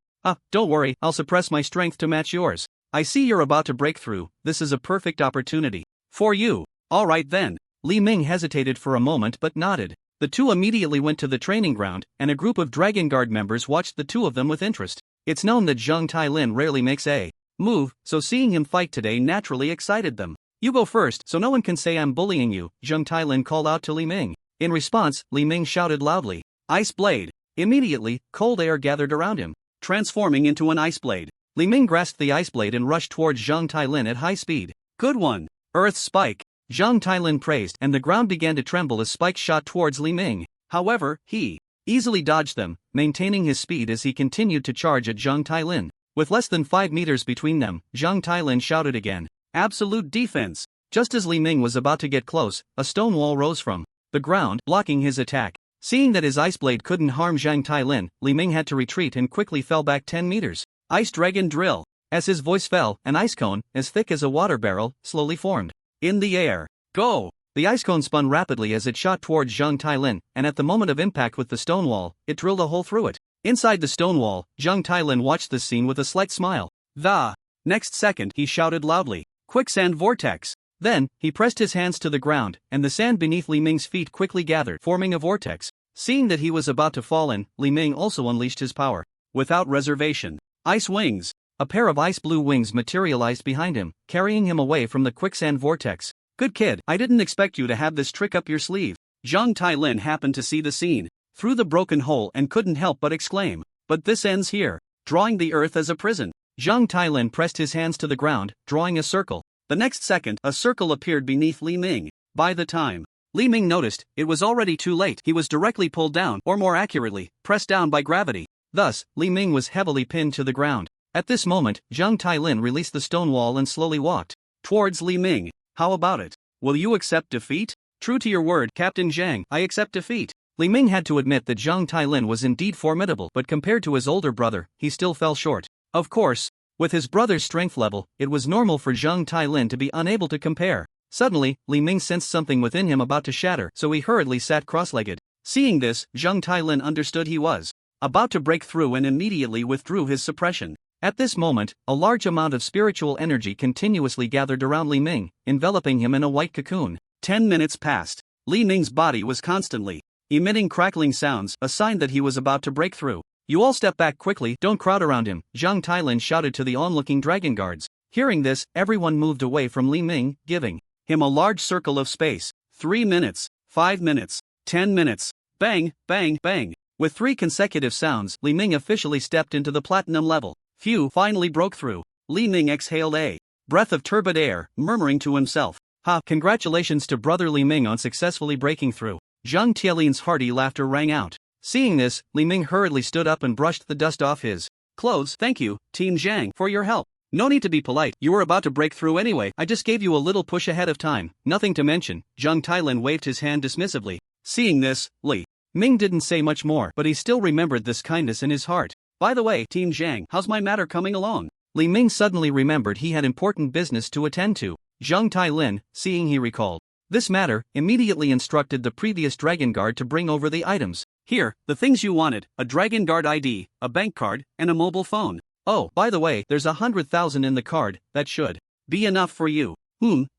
Don't worry, I'll suppress my strength to match yours. I see you're about to break through, this is a perfect opportunity. For you. Alright then. Li Ming hesitated for a moment but nodded. The two immediately went to the training ground, and a group of Dragon Guard members watched the two of them with interest. It's known that Zhang Tailin rarely makes a move, so seeing him fight today naturally excited them. You go first so no one can say I'm bullying you, Zhang Tailin called out to Li Ming. In response, Li Ming shouted loudly, Ice Blade! Immediately, cold air gathered around him, transforming into an ice blade. Li Ming grasped the ice blade and rushed towards Zhang Tailin at high speed. Good one! Earth Spike! Zhang Tailin praised, and the ground began to tremble as spikes shot towards Li Ming. However, he easily dodged them, maintaining his speed as he continued to charge at Zhang Tailin. With less than 5 meters between them, Zhang Tailin shouted again, Absolute defense! Just as Li Ming was about to get close, a stone wall rose from the ground, blocking his attack. Seeing that his ice blade couldn't harm Zhang Tailin, Li Ming had to retreat and quickly fell back 10 meters. Ice Dragon Drill! As his voice fell, an ice cone, as thick as a water barrel, slowly formed. In the air. Go! The ice cone spun rapidly as it shot towards Zhang Tailin, and at the moment of impact with the stone wall, it drilled a hole through it. Inside the stone wall, Zhang Tailin watched this scene with a slight smile. The next second, he shouted loudly, Quicksand Vortex! Then, he pressed his hands to the ground, and the sand beneath Li Ming's feet quickly gathered, forming a vortex. Seeing that he was about to fall in, Li Ming also unleashed his power. Without reservation. Ice Wings! A pair of ice blue wings materialized behind him, carrying him away from the quicksand vortex. Good kid, I didn't expect you to have this trick up your sleeve. Zhang Tailin happened to see the scene through the broken hole and couldn't help but exclaim. But this ends here. Drawing the earth as a prison. Zhang Tailin pressed his hands to the ground, drawing a circle. The next second, a circle appeared beneath Li Ming. By the time Li Ming noticed, it was already too late. He was directly pulled down, or more accurately, pressed down by gravity. Thus, Li Ming was heavily pinned to the ground. At this moment, Zhang Tailin released the stone wall and slowly walked towards Li Ming. How about it? Will you accept defeat? True to your word, Captain Zhang, I accept defeat. Li Ming had to admit that Zhang Tailin was indeed formidable, but compared to his older brother, he still fell short. Of course, with his brother's strength level, it was normal for Zhang Tailin to be unable to compare. Suddenly, Li Ming sensed something within him about to shatter, so he hurriedly sat cross-legged. Seeing this, Zhang Tailin understood he was about to break through and immediately withdrew his suppression. At this moment, a large amount of spiritual energy continuously gathered around Li Ming, enveloping him in a white cocoon. 10 minutes passed. Li Ming's body was constantly emitting crackling sounds, a sign that he was about to break through. You all step back quickly, don't crowd around him, Zhang Tailin shouted to the onlooking dragon guards. Hearing this, everyone moved away from Li Ming, giving him a large circle of space. 3 minutes, 5 minutes, 10 minutes. Bang, bang, bang. With 3 consecutive sounds, Li Ming officially stepped into the platinum level. Phew, finally broke through. Li Ming exhaled a breath of turbid air, murmuring to himself. Congratulations to brother Li Ming on successfully breaking through. Zhang Tielin's hearty laughter rang out. Seeing this, Li Ming hurriedly stood up and brushed the dust off his clothes. Thank you, Team Zhang, for your help. No need to be polite, you were about to break through anyway, I just gave you a little push ahead of time. Nothing to mention. Zhang Tailin waved his hand dismissively. Seeing this, Li Ming didn't say much more, but he still remembered this kindness in his heart. By the way, Team Zhang, how's my matter coming along? Li Ming suddenly remembered he had important business to attend to. Zhang Tailin, seeing he recalled this matter, immediately instructed the previous Dragon Guard to bring over the items. Here, the things you wanted, a Dragon Guard ID, a bank card, and a mobile phone. Oh, by the way, there's 100,000 in the card, that should be enough for you.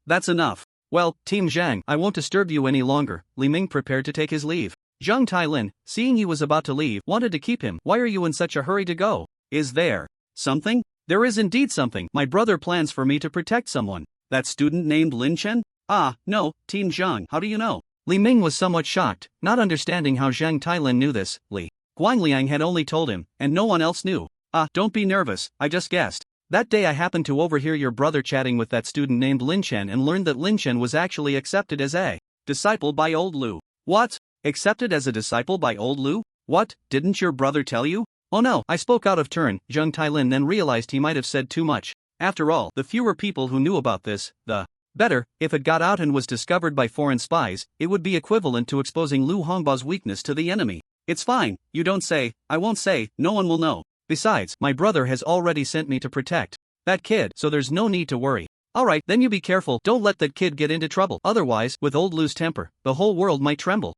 That's enough. Well, Team Zhang, I won't disturb you any longer. Li Ming prepared to take his leave. Zhang Tailin, seeing he was about to leave, wanted to keep him. Why are you in such a hurry to go? Is there something? There is indeed something. My brother plans for me to protect someone. That student named Lynch? No, Team Zhang, how do you know? Li Ming was somewhat shocked, not understanding how Zhang Tailin knew this. Li Guangliang had only told him, and no one else knew. Don't be nervous, I just guessed. That day I happened to overhear your brother chatting with that student named Lynch and learned that Lynch was actually accepted as a disciple by old Lu. What? Accepted as a disciple by old Lu? What, didn't your brother tell you? Oh no, I spoke out of turn, Zheng Tailin then realized he might have said too much. After all, the fewer people who knew about this, the better. If it got out and was discovered by foreign spies, it would be equivalent to exposing Lu Hongbao's weakness to the enemy. It's fine, you don't say, I won't say, no one will know. Besides, my brother has already sent me to protect that kid, so there's no need to worry. Alright, then you be careful, don't let that kid get into trouble. Otherwise, with old Lu's temper, the whole world might tremble.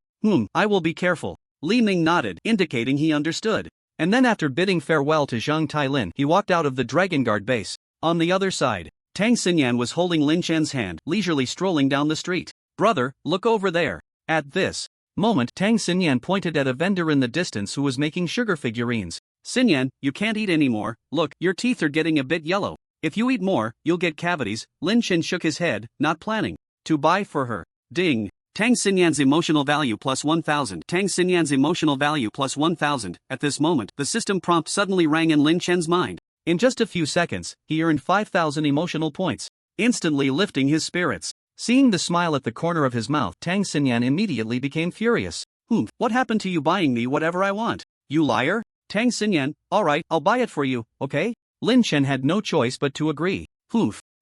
I will be careful. Li Ming nodded, indicating he understood. And then after bidding farewell to Zhang Tailin, he walked out of the Dragon Guard base. On the other side, Tang Xinyan was holding Lin Chen's hand, leisurely strolling down the street. Brother, look over there. At this moment, Tang Xinyan pointed at a vendor in the distance who was making sugar figurines. Xinyan, you can't eat anymore, look, your teeth are getting a bit yellow. If you eat more, you'll get cavities. Lin Chen shook his head, not planning to buy for her. Ding. Tang Xinyan's emotional value plus 1,000. Tang Xinyan's emotional value plus 1,000. At this moment, the system prompt suddenly rang in Lin Chen's mind. In just a few seconds, he earned 5,000 emotional points, instantly lifting his spirits. Seeing the smile at the corner of his mouth, Tang Xinyan immediately became furious. What happened to you buying me whatever I want? You liar? Tang Xinyan, alright, I'll buy it for you, okay? Lin Chen had no choice but to agree.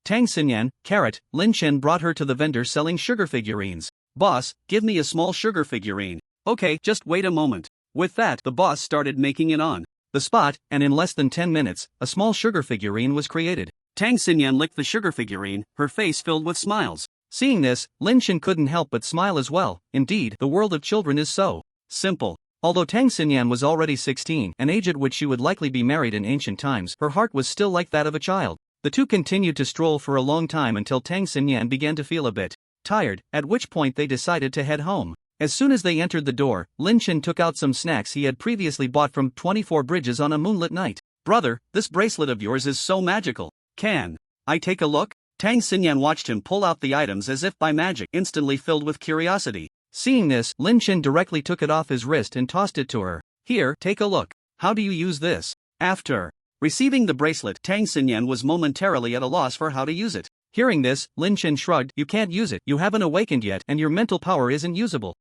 Tang Xinyan, carrot, Lin Chen brought her to the vendor selling sugar figurines. Boss, give me a small sugar figurine. Okay, just wait a moment. With that, the boss started making it on the spot, and in less than 10 minutes, a small sugar figurine was created. Tang Xinyan licked the sugar figurine, her face filled with smiles. Seeing this, Lin Chen couldn't help but smile as well. Indeed, the world of children is so simple. Although Tang Xinyan was already 16, an age at which she would likely be married in ancient times, her heart was still like that of a child. The two continued to stroll for a long time until Tang Xinyan began to feel a bit tired, at which point they decided to head home. As soon as they entered the door, Lin Chen took out some snacks he had previously bought from 24 Bridges on a moonlit night. Brother, this bracelet of yours is so magical. Can I take a look? Tang Xinyan watched him pull out the items as if by magic, instantly filled with curiosity. Seeing this, Lin Chen directly took it off his wrist and tossed it to her. Here, take a look. How do you use this? After receiving the bracelet, Tang Xinyan was momentarily at a loss for how to use it. Hearing this, Lin Chen shrugged. You can't use it, you haven't awakened yet and your mental power isn't usable.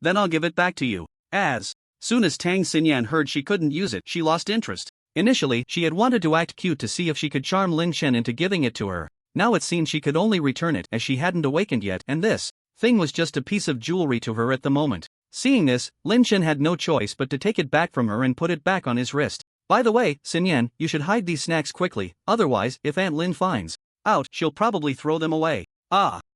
Then I'll give it back to you. As soon as Tang Xinyan heard she couldn't use it, she lost interest. Initially, she had wanted to act cute to see if she could charm Lin Chen into giving it to her. Now it seemed she could only return it as she hadn't awakened yet, and this thing was just a piece of jewelry to her at the moment. Seeing this, Lin Chen had no choice but to take it back from her and put it back on his wrist. By the way, Xinyan, you should hide these snacks quickly, otherwise, if Aunt Lin finds out, she'll probably throw them away.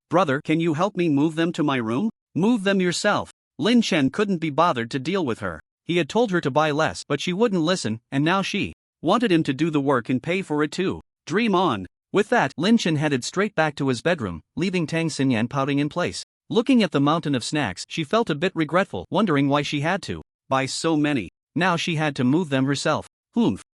Brother, can you help me move them to my room? Move them yourself. Lin Chen couldn't be bothered to deal with her. He had told her to buy less, but she wouldn't listen, and now she wanted him to do the work and pay for it too. Dream on. With that, Lin Chen headed straight back to his bedroom, leaving Tang Xinyan pouting in place. Looking at the mountain of snacks, she felt a bit regretful, wondering why she had to buy so many. Now she had to move them herself.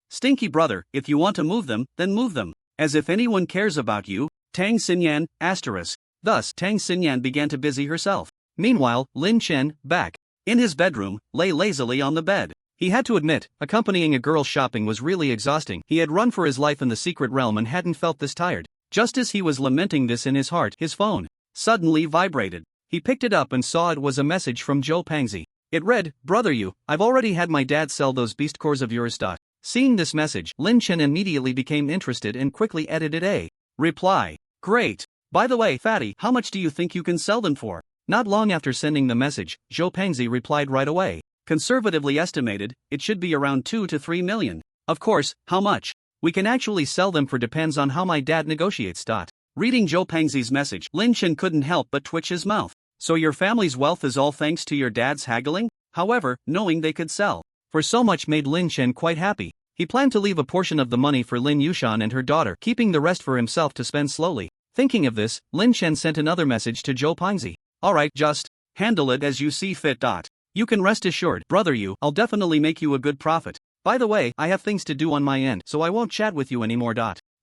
Stinky brother, if you want to move them, then move them. As if anyone cares about you. Tang Xinyan, asterisk. Thus, Tang Xinyan began to busy herself. Meanwhile, Lin Chen, back in his bedroom, lay lazily on the bed. He had to admit, accompanying a girl shopping was really exhausting. He had run for his life in the secret realm and hadn't felt this tired. Just as he was lamenting this in his heart, his phone suddenly vibrated. He picked it up and saw it was a message from Zhou Pangzi. It read, Brother you, I've already had my dad sell those beast cores of yours. Seeing this message, Lin Chen immediately became interested and quickly edited a reply. Great. By the way, fatty, how much do you think you can sell them for? Not long after sending the message, Zhou Pangzi replied right away. Conservatively estimated, it should be around 2 to 3 million. Of course, how much we can actually sell them for depends on how my dad negotiates. Reading Zhou Pangzi's message, Lin Chen couldn't help but twitch his mouth. So your family's wealth is all thanks to your dad's haggling? However, knowing they could sell for so much made Lin Chen quite happy. He planned to leave a portion of the money for Lin Yushan and her daughter, keeping the rest for himself to spend slowly. Thinking of this, Lin Chen sent another message to Zhou Pangzi. Alright, just handle it as you see fit. You can rest assured, brother you, I'll definitely make you a good profit. By the way, I have things to do on my end, so I won't chat with you anymore.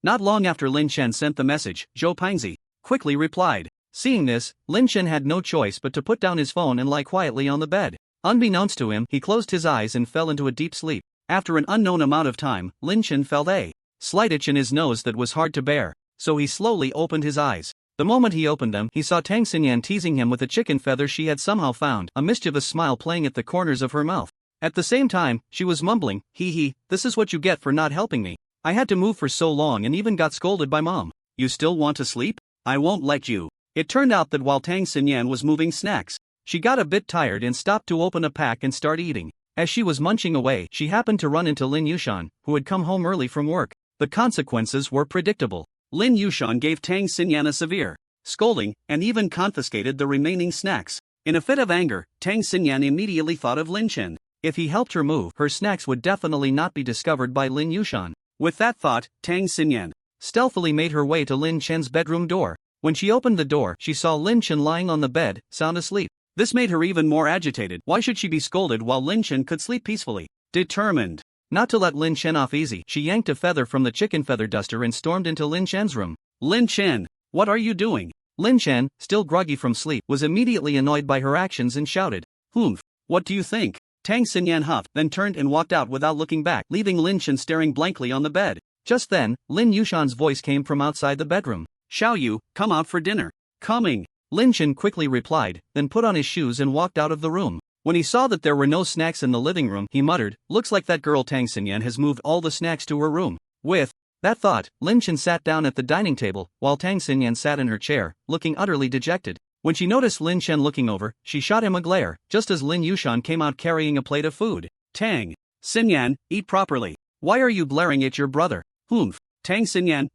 Not long after Lin Chen sent the message, Zhou Pangzi quickly replied. Seeing this, Lin Chen had no choice but to put down his phone and lie quietly on the bed. Unbeknownst to him, he closed his eyes and fell into a deep sleep. After an unknown amount of time, Lin Chen felt a slight itch in his nose that was hard to bear, so he slowly opened his eyes. The moment he opened them, he saw Tang Xinyan teasing him with a chicken feather she had somehow found, a mischievous smile playing at the corners of her mouth. At the same time, she was mumbling, "Hee hee, this is what you get for not helping me. I had to move for so long and even got scolded by mom. You still want to sleep? I won't let you." It turned out that while Tang Xinyan was moving snacks, she got a bit tired and stopped to open a pack and start eating. As she was munching away, she happened to run into Lin Yushan, who had come home early from work. The consequences were predictable. Lin Yushan gave Tang Xinyan a severe scolding and even confiscated the remaining snacks. In a fit of anger, Tang Xinyan immediately thought of Lin Chen. If he helped her move, her snacks would definitely not be discovered by Lin Yushan. With that thought, Tang Xinyan stealthily made her way to Lin Chen's bedroom door. When she opened the door, she saw Lin Chen lying on the bed, sound asleep. This made her even more agitated. Why should she be scolded while Lin Chen could sleep peacefully? Determined not to let Lin Chen off easy, she yanked a feather from the chicken feather duster and stormed into Lin Chen's room. "Lin Chen, what are you doing?" Lin Chen, still groggy from sleep, was immediately annoyed by her actions and shouted, "Humph, what do you think?" Tang Xinyan huffed, then turned and walked out without looking back, leaving Lin Chen staring blankly on the bed. Just then, Lin Yushan's voice came from outside the bedroom. "Xiao Yu, come out for dinner." "Coming." Lin Chen quickly replied, then put on his shoes and walked out of the room. When he saw that there were no snacks in the living room, he muttered, "Looks like that girl Tang Xinyan has moved all the snacks to her room." With that thought, Lin Chen sat down at the dining table, while Tang Xinyan sat in her chair, looking utterly dejected. When she noticed Lin Chen looking over, she shot him a glare, just as Lin Yushan came out carrying a plate of food. "Tang Xinyan, eat properly. Why are you glaring at your brother?" "Humph. Tang Xinyan,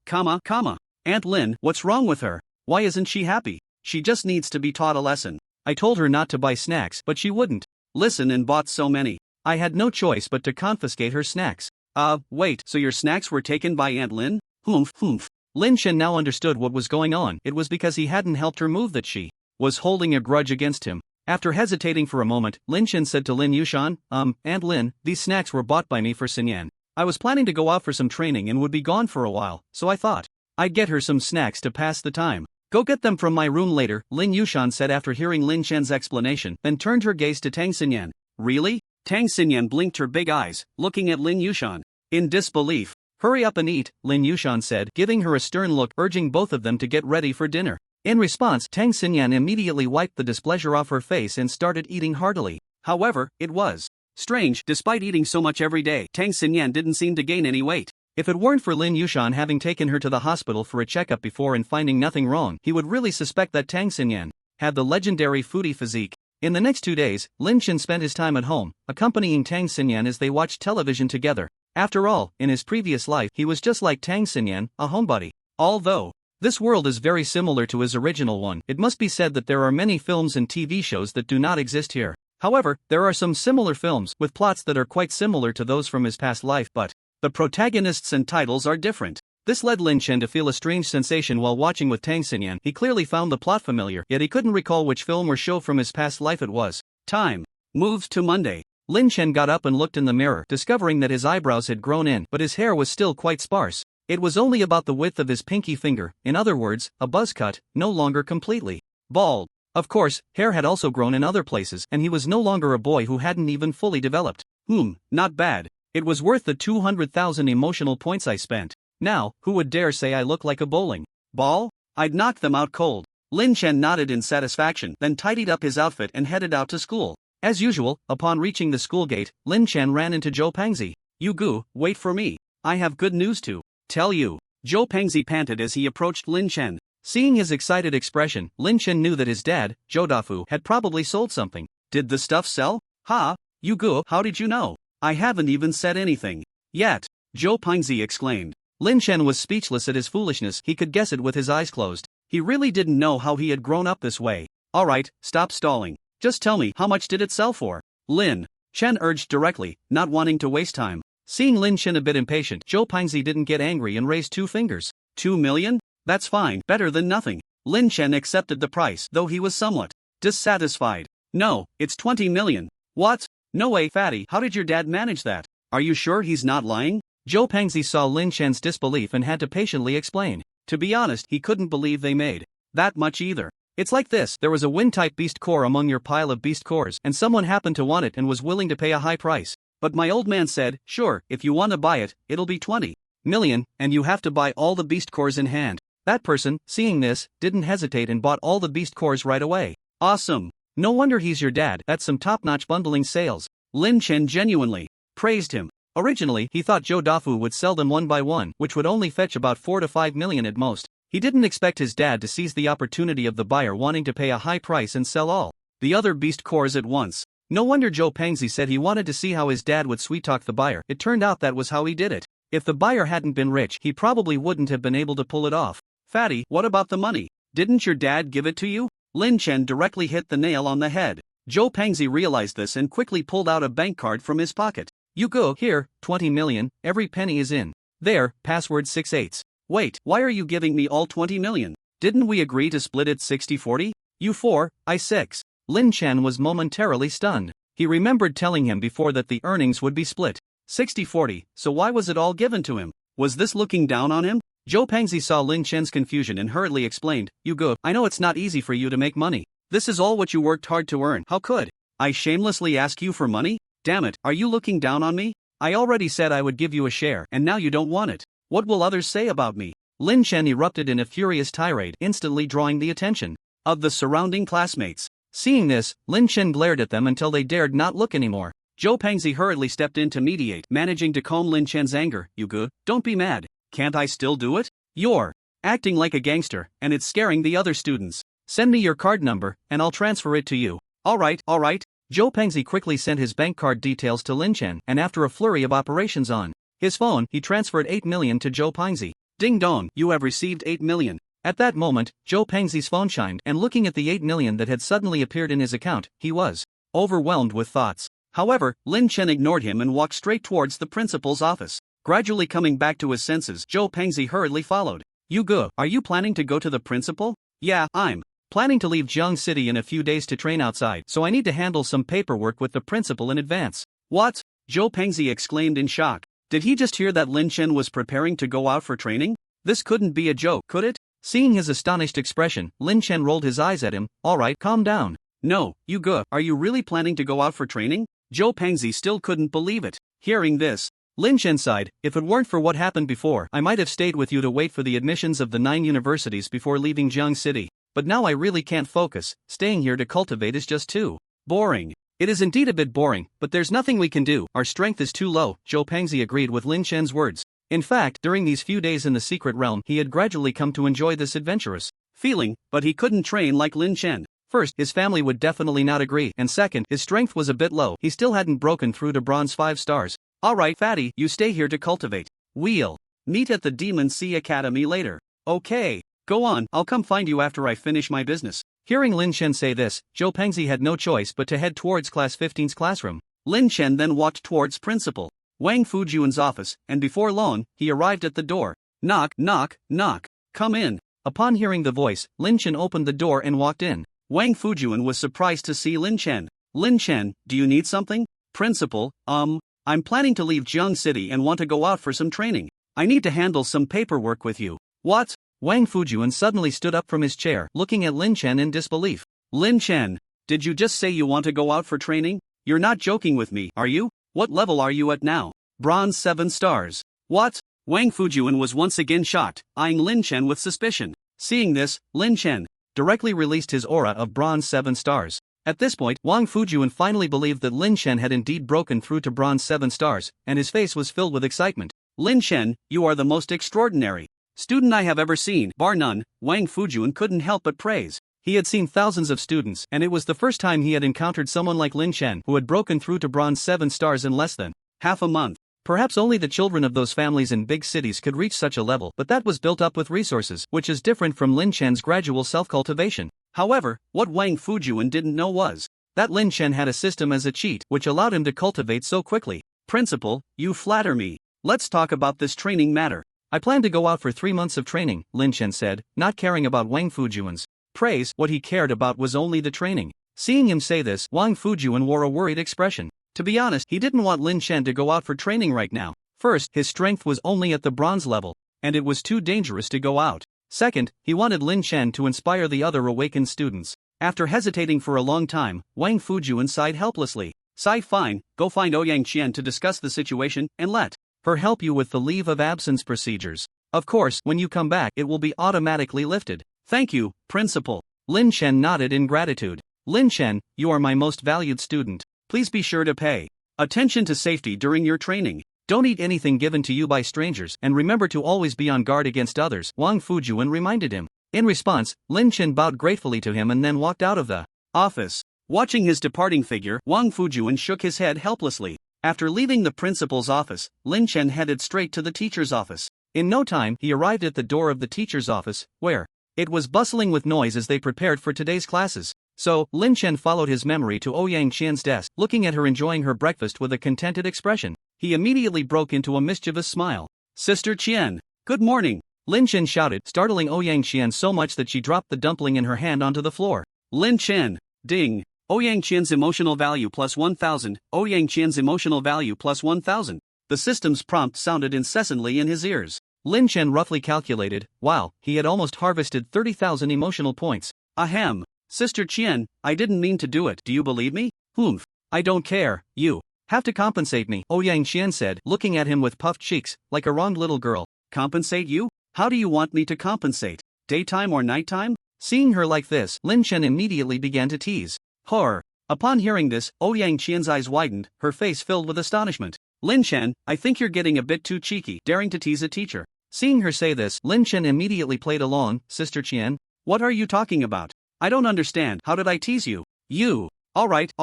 Aunt Lin, what's wrong with her? Why isn't she happy? She just needs to be taught a lesson. I told her not to buy snacks, but she wouldn't listen and bought so many. I had no choice but to confiscate her snacks." Wait, so your snacks were taken by Aunt Lin?" Humph. Lin Chen now understood what was going on. It was because he hadn't helped her move that she was holding a grudge against him. After hesitating for a moment, Lin Chen said to Lin Yushan, Aunt Lin, these snacks were bought by me for Xinyan. I was planning to go out for some training and would be gone for a while, so I thought I'd get her some snacks to pass the time." "Go get them from my room later," Lin Yushan said after hearing Lin Chen's explanation, then turned her gaze to Tang Xinyan. "Really?" Tang Xinyan blinked her big eyes, looking at Lin Yushan in disbelief. "Hurry up and eat," Lin Yushan said, giving her a stern look, urging both of them to get ready for dinner. In response, Tang Xinyan immediately wiped the displeasure off her face and started eating heartily. However, it was strange, despite eating so much every day, Tang Xinyan didn't seem to gain any weight. If it weren't for Lin Yushan having taken her to the hospital for a checkup before and finding nothing wrong, he would really suspect that Tang Xinyan had the legendary foodie physique. In the next 2 days, Lin Chen spent his time at home, accompanying Tang Xinyan as they watched television together. After all, in his previous life he was just like Tang Xinyan, a homebody. Although this world is very similar to his original one, it must be said that there are many films and TV shows that do not exist here. However, there are some similar films, with plots that are quite similar to those from his past life, but the protagonists and titles are different. This led Lin Chen to feel a strange sensation while watching with Tang Xinyan. He clearly found the plot familiar, yet he couldn't recall which film or show from his past life it was. Time moved to Monday. Lin Chen got up and looked in the mirror, discovering that his eyebrows had grown in, but his hair was still quite sparse. It was only about the width of his pinky finger, in other words, a buzz cut, no longer completely bald. Of course, hair had also grown in other places, and he was no longer a boy who hadn't even fully developed. Not bad. It was worth the 200,000 emotional points I spent. Now, who would dare say I look like a bowling ball? I'd knock them out cold. Lin Chen nodded in satisfaction, then tidied up his outfit and headed out to school. As usual, upon reaching the school gate, Lin Chen ran into Zhou Pangzi. "You gu, wait for me. I have good news to tell you." Zhou Pangzi panted as he approached Lin Chen. Seeing his excited expression, Lin Chen knew that his dad, Zhou Dafu, had probably sold something. "Did the stuff sell?" "Ha? You gu, how did you know? I haven't even said anything yet," Zhou Pangzi exclaimed. Lin Chen was speechless at his foolishness. He could guess it with his eyes closed. He really didn't know how he had grown up this way. "Alright, stop stalling. Just tell me, how much did it sell for?" Lin Chen urged directly, not wanting to waste time. Seeing Lin Chen a bit impatient, Zhou Pangzi didn't get angry and raised 2 fingers. 2 million? That's fine, better than nothing. Lin Chen accepted the price, though he was somewhat dissatisfied. "No, it's 20 million. What? No way, fatty, how did your dad manage that? Are you sure he's not lying?" Zhou Pangzi saw Lin Chen's disbelief and had to patiently explain. To be honest, he couldn't believe they made that much either. "It's like this, there was a wind-type beast core among your pile of beast cores, and someone happened to want it and was willing to pay a high price. But my old man said, sure, if you want to buy it, it'll be 20 million, and you have to buy all the beast cores in hand. That person, seeing this, didn't hesitate and bought all the beast cores right away. Awesome. No wonder he's your dad, that's some top-notch bundling sales. Lin Chen genuinely praised him. Originally, he thought Joe Dafu would sell them one by one, which would only fetch about 4 to 5 million at most. He didn't expect his dad to seize the opportunity of the buyer wanting to pay a high price and sell all the other beast cores at once. No wonder Joe Pangzi said he wanted to see how his dad would sweet-talk the buyer. It turned out that was how he did it. If the buyer hadn't been rich, he probably wouldn't have been able to pull it off. Fatty, what about the money? Didn't your dad give it to you? Lin Chen directly hit the nail on the head. Joe Pangzi realized this and quickly pulled out a bank card from his pocket. You go, here, 20 million, every penny is in. There, password 68. Wait, why are you giving me all 20 million? Didn't we agree to split it 60-40? You 4, I 6. Lin Chen was momentarily stunned. He remembered telling him before that the earnings would be split 60-40, so why was it all given to him? Was this looking down on him? Joe Pangzi saw Lin Chen's confusion and hurriedly explained, You go, I know it's not easy for you to make money. This is all what you worked hard to earn. How could I shamelessly ask you for money? Damn it, are you looking down on me? I already said I would give you a share and now you don't want it. What will others say about me? Lin Chen erupted in a furious tirade, instantly drawing the attention of the surrounding classmates. Seeing this, Lin Chen glared at them until they dared not look anymore. Joe Pangzi hurriedly stepped in to mediate, managing to calm Lin Chen's anger. You good? Don't be mad. Can't I still do it? You're acting like a gangster, and it's scaring the other students. Send me your card number, and I'll transfer it to you. Alright. Joe Pangzi quickly sent his bank card details to Lin Chen, and after a flurry of operations on his phone, he transferred 8 million to Joe Pangzi. Ding dong, you have received 8 million. At that moment, Joe Pangzi's phone chimed, and looking at the 8 million that had suddenly appeared in his account, he was overwhelmed with thoughts. However, Lin Chen ignored him and walked straight towards the principal's office. Gradually coming back to his senses, Joe Pangzi hurriedly followed. You go, are you planning to go to the principal? Yeah, I'm planning to leave Jiang City in a few days to train outside, so I need to handle some paperwork with the principal in advance. What? Joe Pangzi exclaimed in shock. Did he just hear that Lin Chen was preparing to go out for training? This couldn't be a joke, could it? Seeing his astonished expression, Lin Chen rolled his eyes at him. Alright, calm down. No, you go, are you really planning to go out for training? Joe Pangzi still couldn't believe it. Hearing this, Lin Chen sighed. If it weren't for what happened before, I might have stayed with you to wait for the admissions of the 9 universities before leaving Jiang City. But now I really can't focus. Staying here to cultivate is just too boring. It is indeed a bit boring, but there's nothing we can do. Our strength is too low. Joe Pangzi agreed with Lin Chen's words. In fact, during these few days in the secret realm, he had gradually come to enjoy this adventurous feeling, but he couldn't train like Lin Chen. First, his family would definitely not agree, and second, his strength was a bit low. He still hadn't broken through to bronze 5 stars. Alright, fatty, you stay here to cultivate. We'll meet at the Demon Sea Academy later. Okay, go on, I'll come find you after I finish my business. Hearing Lin Chen say this, Joe Pangzi had no choice but to head towards Class 15's classroom. Lin Chen then walked towards Principal Wang Fujuan's office, and before long, he arrived at the door. Knock, knock, knock. Come in. Upon hearing the voice, Lin Chen opened the door and walked in. Wang Fujuan was surprised to see Lin Chen. Lin Chen, do you need something? Principal, I'm planning to leave Jiang City and want to go out for some training. I need to handle some paperwork with you. What? Wang Fujuan suddenly stood up from his chair, looking at Lin Chen in disbelief. Lin Chen, did you just say you want to go out for training? You're not joking with me, are you? What level are you at now? Bronze 7 stars. What? Wang Fujuan was once again shocked, eyeing Lin Chen with suspicion. Seeing this, Lin Chen directly released his aura of bronze 7 stars. At this point, Wang Fujuan finally believed that Lin Chen had indeed broken through to bronze 7 stars, and his face was filled with excitement. Lin Chen, you are the most extraordinary student I have ever seen. Bar none, Wang Fujuan couldn't help but praise. He had seen thousands of students, and it was the first time he had encountered someone like Lin Chen who had broken through to bronze 7 stars in less than half a month. Perhaps only the children of those families in big cities could reach such a level, but that was built up with resources, which is different from Lin Chen's gradual self-cultivation. However, what Wang Fujuan didn't know was that Lin Chen had a system as a cheat, which allowed him to cultivate so quickly. Principal, you flatter me. Let's talk about this training matter. I plan to go out for 3 months of training, Lin Chen said, not caring about Wang Fujuan's praise. What he cared about was only the training. Seeing him say this, Wang Fujuan wore a worried expression. To be honest, he didn't want Lin Chen to go out for training right now. First, his strength was only at the bronze level, and it was too dangerous to go out. Second, he wanted Lin Chen to inspire the other awakened students. After hesitating for a long time, Wang Fujuan sighed helplessly. Sigh, fine, go find Ouyang Qian to discuss the situation, and let her help you with the leave of absence procedures. Of course, when you come back, it will be automatically lifted. Thank you, Principal. Lin Chen nodded in gratitude. Lin Chen, you are my most valued student. Please be sure to pay attention to safety during your training. Don't eat anything given to you by strangers, and remember to always be on guard against others, Wang Fujuan reminded him. In response, Lin Chen bowed gratefully to him and then walked out of the office. Watching his departing figure, Wang Fujuan shook his head helplessly. After leaving the principal's office, Lin Chen headed straight to the teacher's office. In no time, he arrived at the door of the teacher's office, where it was bustling with noise as they prepared for today's classes. So, Lin Chen followed his memory to Ouyang Qian's desk, looking at her enjoying her breakfast with a contented expression. He immediately broke into a mischievous smile. Sister Qian, good morning, Lin Chen shouted, startling Ouyang Qian so much that she dropped the dumpling in her hand onto the floor. Lin Chen, ding. Ouyang Qian's emotional value plus 1,000, Ouyang Qian's emotional value plus 1,000. The system's prompt sounded incessantly in his ears. Lin Chen roughly calculated, wow, he had almost harvested 30,000 emotional points. Ahem. Sister Qian, I didn't mean to do it. Do you believe me? Humph. I don't care, you have to compensate me, Ouyang Qian said, looking at him with puffed cheeks, like a wronged little girl. Compensate you? How do you want me to compensate? Daytime or nighttime? Seeing her like this, Lin Chen immediately began to tease. Horror. Upon hearing this, Ouyang Qian's eyes widened, her face filled with astonishment. Lin Chen, I think you're getting a bit too cheeky, daring to tease a teacher. Seeing her say this, Lin Chen immediately played along. Sister Qian, what are you talking about? I don't understand. How did I tease you? You. Alright.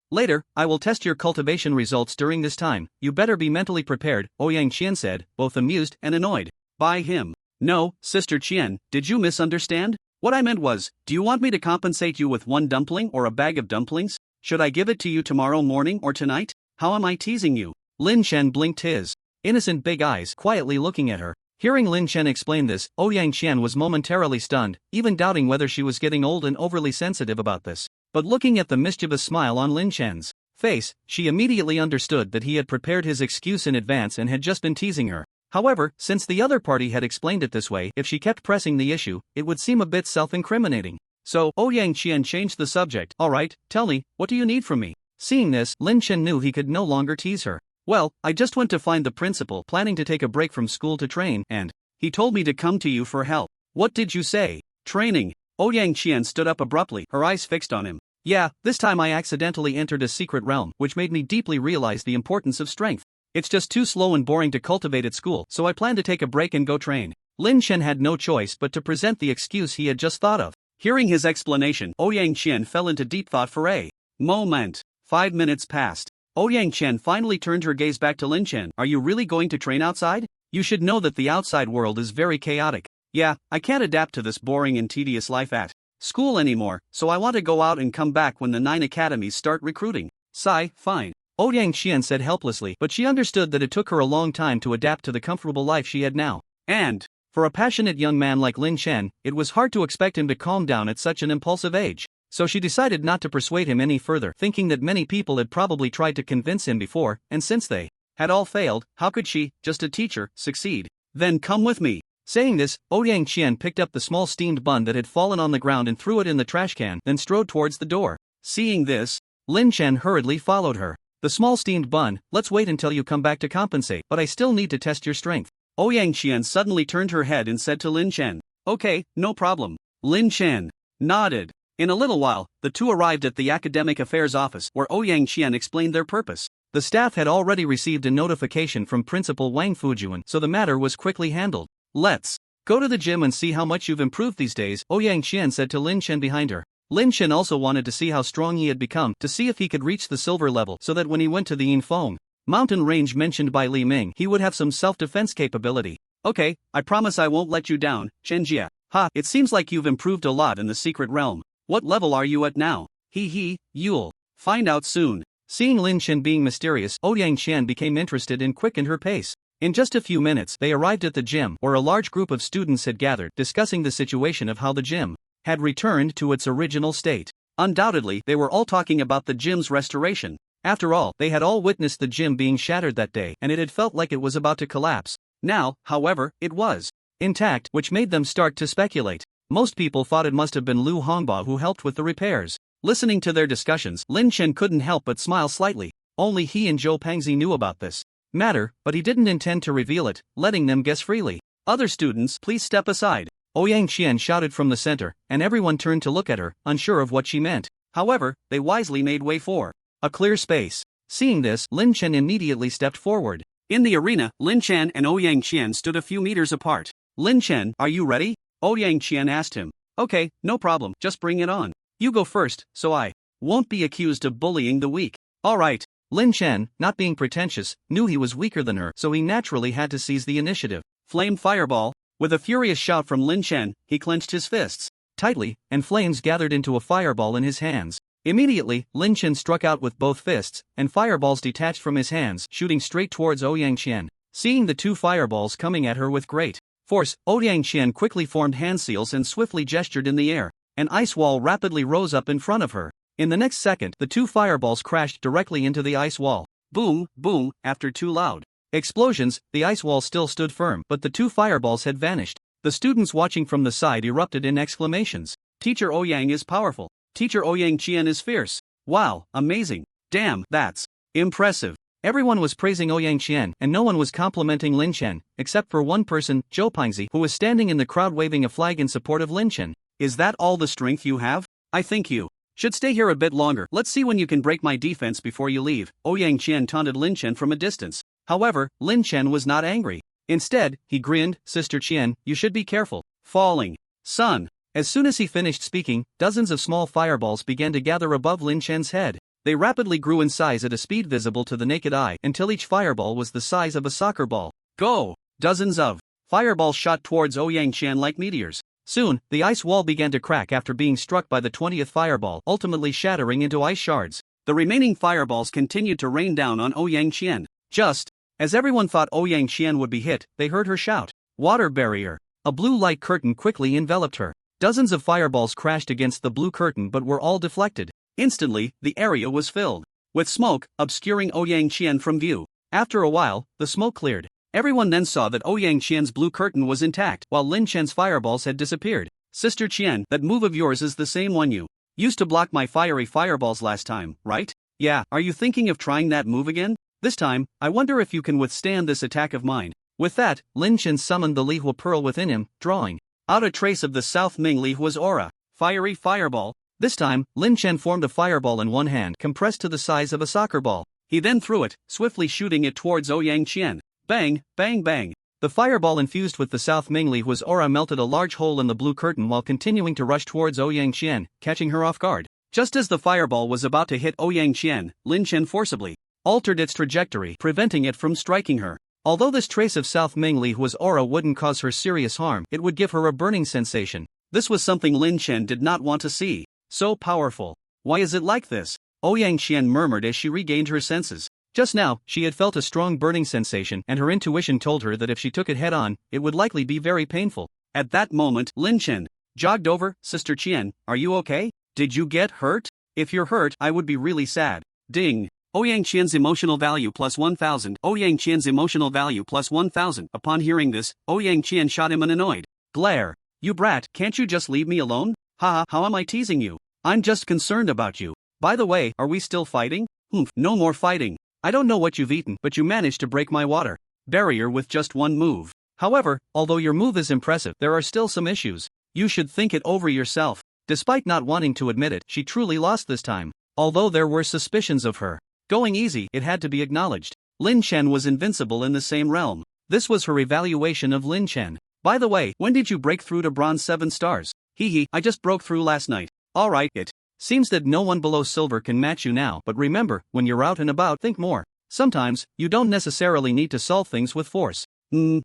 Later, I will test your cultivation results during this time. You better be mentally prepared, Ouyang Qian said, both amused and annoyed by him. No, Sister Qian, did you misunderstand? What I meant was, do you want me to compensate you with one dumpling or a bag of dumplings? Should I give it to you tomorrow morning or tonight? How am I teasing you? Lin Chen blinked his innocent big eyes, quietly looking at her. Hearing Lin Chen explain this, Ouyang Qian was momentarily stunned, even doubting whether she was getting old and overly sensitive about this. But looking at the mischievous smile on Lin Chen's face, she immediately understood that he had prepared his excuse in advance and had just been teasing her. However, since the other party had explained it this way, if she kept pressing the issue, it would seem a bit self-incriminating. So, Ouyang Qian changed the subject. Alright, tell me, what do you need from me? Seeing this, Lin Chen knew he could no longer tease her. Well, I just went to find the principal, planning to take a break from school to train, and he told me to come to you for help. What did you say? Training. Ouyang Qian stood up abruptly, her eyes fixed on him. Yeah, this time I accidentally entered a secret realm, which made me deeply realize the importance of strength. It's just too slow and boring to cultivate at school, so I plan to take a break and go train. Lin Chen had no choice but to present the excuse he had just thought of. Hearing his explanation, Ouyang Qian fell into deep thought for a moment. 5 minutes passed. Ouyang Qian finally turned her gaze back to Lin Chen. Are you really going to train outside? You should know that the outside world is very chaotic. Yeah, I can't adapt to this boring and tedious life at school anymore, so I want to go out and come back when the 9 academies start recruiting. Sigh, fine. Ouyang Qian said helplessly, but she understood that it took her a long time to adapt to the comfortable life she had now. And, for a passionate young man like Lin Chen, it was hard to expect him to calm down at such an impulsive age. So she decided not to persuade him any further, thinking that many people had probably tried to convince him before, and since they had all failed, how could she, just a teacher, succeed? Then come with me. Saying this, Ouyang Qian picked up the small steamed bun that had fallen on the ground and threw it in the trash can, then strode towards the door. Seeing this, Lin Chen hurriedly followed her. The small steamed bun, let's wait until you come back to compensate, but I still need to test your strength. Ouyang Qian suddenly turned her head and said to Lin Chen. Okay, no problem. Lin Chen nodded. In a little while, the two arrived at the Academic Affairs Office, where Ouyang Qian explained their purpose. The staff had already received a notification from Principal Wang Fujuan, so the matter was quickly handled. Let's go to the gym and see how much you've improved these days, Ouyang Qian said to Lin Chen behind her. Lin Chen also wanted to see how strong he had become, to see if he could reach the silver level, so that when he went to the Yinfeng mountain range mentioned by Li Ming, he would have some self-defense capability. Okay, I promise I won't let you down, Chen Jia. Ha, it seems like you've improved a lot in the secret realm. What level are you at now? You'll find out soon. Seeing Lin Chen being mysterious, Ouyang Qian became interested and quickened her pace. In just a few minutes, they arrived at the gym, where a large group of students had gathered, discussing the situation of how the gym had returned to its original state. Undoubtedly, they were all talking about the gym's restoration. After all, they had all witnessed the gym being shattered that day, and it had felt like it was about to collapse. Now, however, it was intact, which made them start to speculate. Most people thought it must have been Lu Hongba who helped with the repairs. Listening to their discussions, Lin Chen couldn't help but smile slightly. Only he and Zhou Pangzi knew about this matter, but he didn't intend to reveal it, letting them guess freely. Other students, please step aside. Ouyang Qian shouted from the center, and everyone turned to look at her, unsure of what she meant. However, they wisely made way for a clear space. Seeing this, Lin Chen immediately stepped forward. In the arena, Lin Chen and Ouyang Qian stood a few meters apart. Lin Chen, are you ready? Ouyang Qian asked him. Okay, no problem, just bring it on. You go first, so I won't be accused of bullying the weak. Alright. Lin Chen, not being pretentious, knew he was weaker than her, so he naturally had to seize the initiative. Flame Fireball. With a furious shout from Lin Chen, he clenched his fists tightly, and flames gathered into a fireball in his hands. Immediately, Lin Chen struck out with both fists, and fireballs detached from his hands, shooting straight towards Ouyang Qian. Seeing the two fireballs coming at her with great force, Ouyang Qian quickly formed hand seals and swiftly gestured in the air. An ice wall rapidly rose up in front of her. In the next second, the two fireballs crashed directly into the ice wall. Boom, boom, after two loud explosions, the ice wall still stood firm, but the two fireballs had vanished. The students watching from the side erupted in exclamations. Teacher Ouyang is powerful. Teacher Ouyang Qian is fierce. Wow, amazing. Damn, that's impressive. Everyone was praising Ouyang Qian, and no one was complimenting Lin Chen, except for one person, Zhou Pingzi, who was standing in the crowd waving a flag in support of Lin Chen. Is that all the strength you have? I think you should stay here a bit longer. Let's see when you can break my defense before you leave. Ouyang Qian taunted Lin Chen from a distance. However, Lin Chen was not angry. Instead, he grinned. Sister Qian, you should be careful. Falling sun. As soon as he finished speaking, dozens of small fireballs began to gather above Lin Chen's head. They rapidly grew in size at a speed visible to the naked eye until each fireball was the size of a soccer ball. Go! Dozens of fireballs shot towards Ouyang Qian like meteors. Soon, the ice wall began to crack after being struck by the 20th fireball, ultimately shattering into ice shards. The remaining fireballs continued to rain down on Ouyang Qian. Just as everyone thought Ouyang Qian would be hit, they heard her shout, "Water barrier!" A blue light curtain quickly enveloped her. Dozens of fireballs crashed against the blue curtain but were all deflected. Instantly, the area was filled with smoke, obscuring Ouyang Qian from view. After a while, the smoke cleared. Everyone then saw that Ouyang Qian's blue curtain was intact, while Lin Chen's fireballs had disappeared. Sister Qian, that move of yours is the same one you used to block my fiery fireballs last time, right? Yeah, are you thinking of trying that move again? This time, I wonder if you can withstand this attack of mine. With that, Lin Chen summoned the Lihua pearl within him, drawing out a trace of the South Ming Lihua's aura. Fiery fireball. This time, Lin Chen formed a fireball in one hand, compressed to the size of a soccer ball. He then threw it, swiftly shooting it towards Ouyang Qian. Bang, bang, bang. The fireball infused with the South Ming Lihua's aura melted a large hole in the blue curtain while continuing to rush towards Ouyang Qian, catching her off guard. Just as the fireball was about to hit Ouyang Qian, Lin Chen forcibly altered its trajectory, preventing it from striking her. Although this trace of South Ming Lihua's aura wouldn't cause her serious harm, it would give her a burning sensation. This was something Lin Chen did not want to see. So powerful. Why is it like this? Ouyang Qian murmured as she regained her senses. Just now, she had felt a strong burning sensation, and her intuition told her that if she took it head-on, it would likely be very painful. At that moment, Lin Chen jogged over. Sister Qian, are you okay? Did you get hurt? If you're hurt, I would be really sad. Ding. Ouyang Qian's emotional value plus 1,000. Ouyang Qian's emotional value plus 1,000. Upon hearing this, Ouyang Qian shot him an annoyed glare. You brat, can't you just leave me alone? Haha, how am I teasing you? I'm just concerned about you. By the way, are we still fighting? No more fighting. I don't know what you've eaten, but you managed to break my water barrier with just one move. However, although your move is impressive, there are still some issues. You should think it over yourself. Despite not wanting to admit it, she truly lost this time. Although there were suspicions of her going easy, it had to be acknowledged. Lin Chen was invincible in the same realm. This was her evaluation of Lin Chen. By the way, when did you break through to bronze 7 stars? Hee, I just broke through last night. Alright, it seems that no one below silver can match you now, but remember, when you're out and about, think more. Sometimes, you don't necessarily need to solve things with force.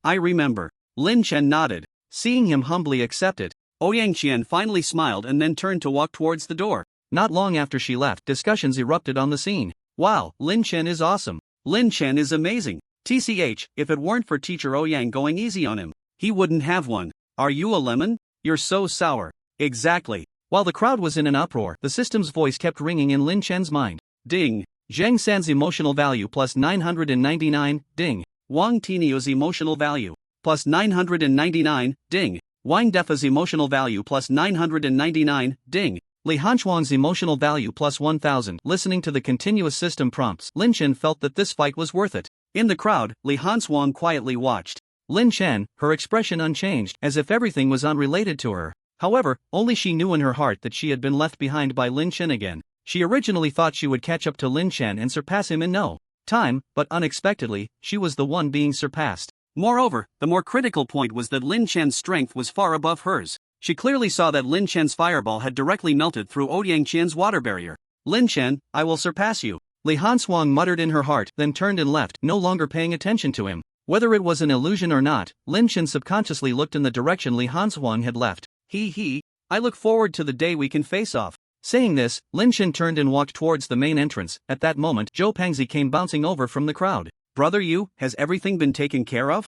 I remember. Lin Chen nodded. Seeing him humbly accept it, Ouyang Qian finally smiled and then turned to walk towards the door. Not long after she left, discussions erupted on the scene. Wow, Lin Chen is awesome. Lin Chen is amazing. TCH, if it weren't for Teacher Ouyang going easy on him, he wouldn't have one. Are you a lemon? You're so sour. Exactly. While the crowd was in an uproar, the system's voice kept ringing in Lin Chen's mind. Ding. Zheng San's emotional value plus 999, ding. Wang Tinio's emotional value plus 999, ding. Wang Defa's emotional value plus 999, ding. Li Hanchuang's emotional value plus 1,000. Listening to the continuous system prompts, Lin Chen felt that this fight was worth it. In the crowd, Li Hanchuang quietly watched. Lin Chen, her expression unchanged, as if everything was unrelated to her. However, only she knew in her heart that she had been left behind by Lin Chen again. She originally thought she would catch up to Lin Chen and surpass him in no time, but unexpectedly, she was the one being surpassed. Moreover, the more critical point was that Lin Chen's strength was far above hers. She clearly saw that Lin Chen's fireball had directly melted through Ouyang Qian's water barrier. Lin Chen, I will surpass you. Li Hanshuang muttered in her heart, then turned and left, no longer paying attention to him. Whether it was an illusion or not, Lin Chen subconsciously looked in the direction Li Hanshuang had left. I look forward to the day we can face off. Saying this, Lin Chen turned and walked towards the main entrance. At that moment, Zhou Pangzi came bouncing over from the crowd. Brother Yu, has everything been taken care of?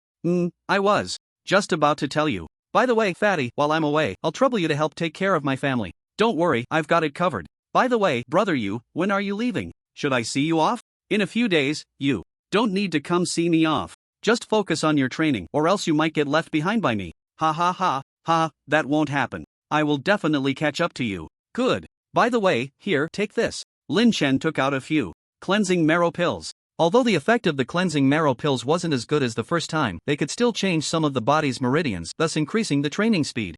I was just about to tell you. By the way, Fatty, while I'm away, I'll trouble you to help take care of my family. Don't worry, I've got it covered. By the way, brother Yu, when are you leaving? Should I see you off? In a few days. You don't need to come see me off. Just focus on your training, or else you might get left behind by me. Ha, that won't happen. I will definitely catch up to you. Good. By the way, here, take this. Lin Chen took out a few cleansing marrow pills. Although the effect of the cleansing marrow pills wasn't as good as the first time, they could still change some of the body's meridians, thus increasing the training speed.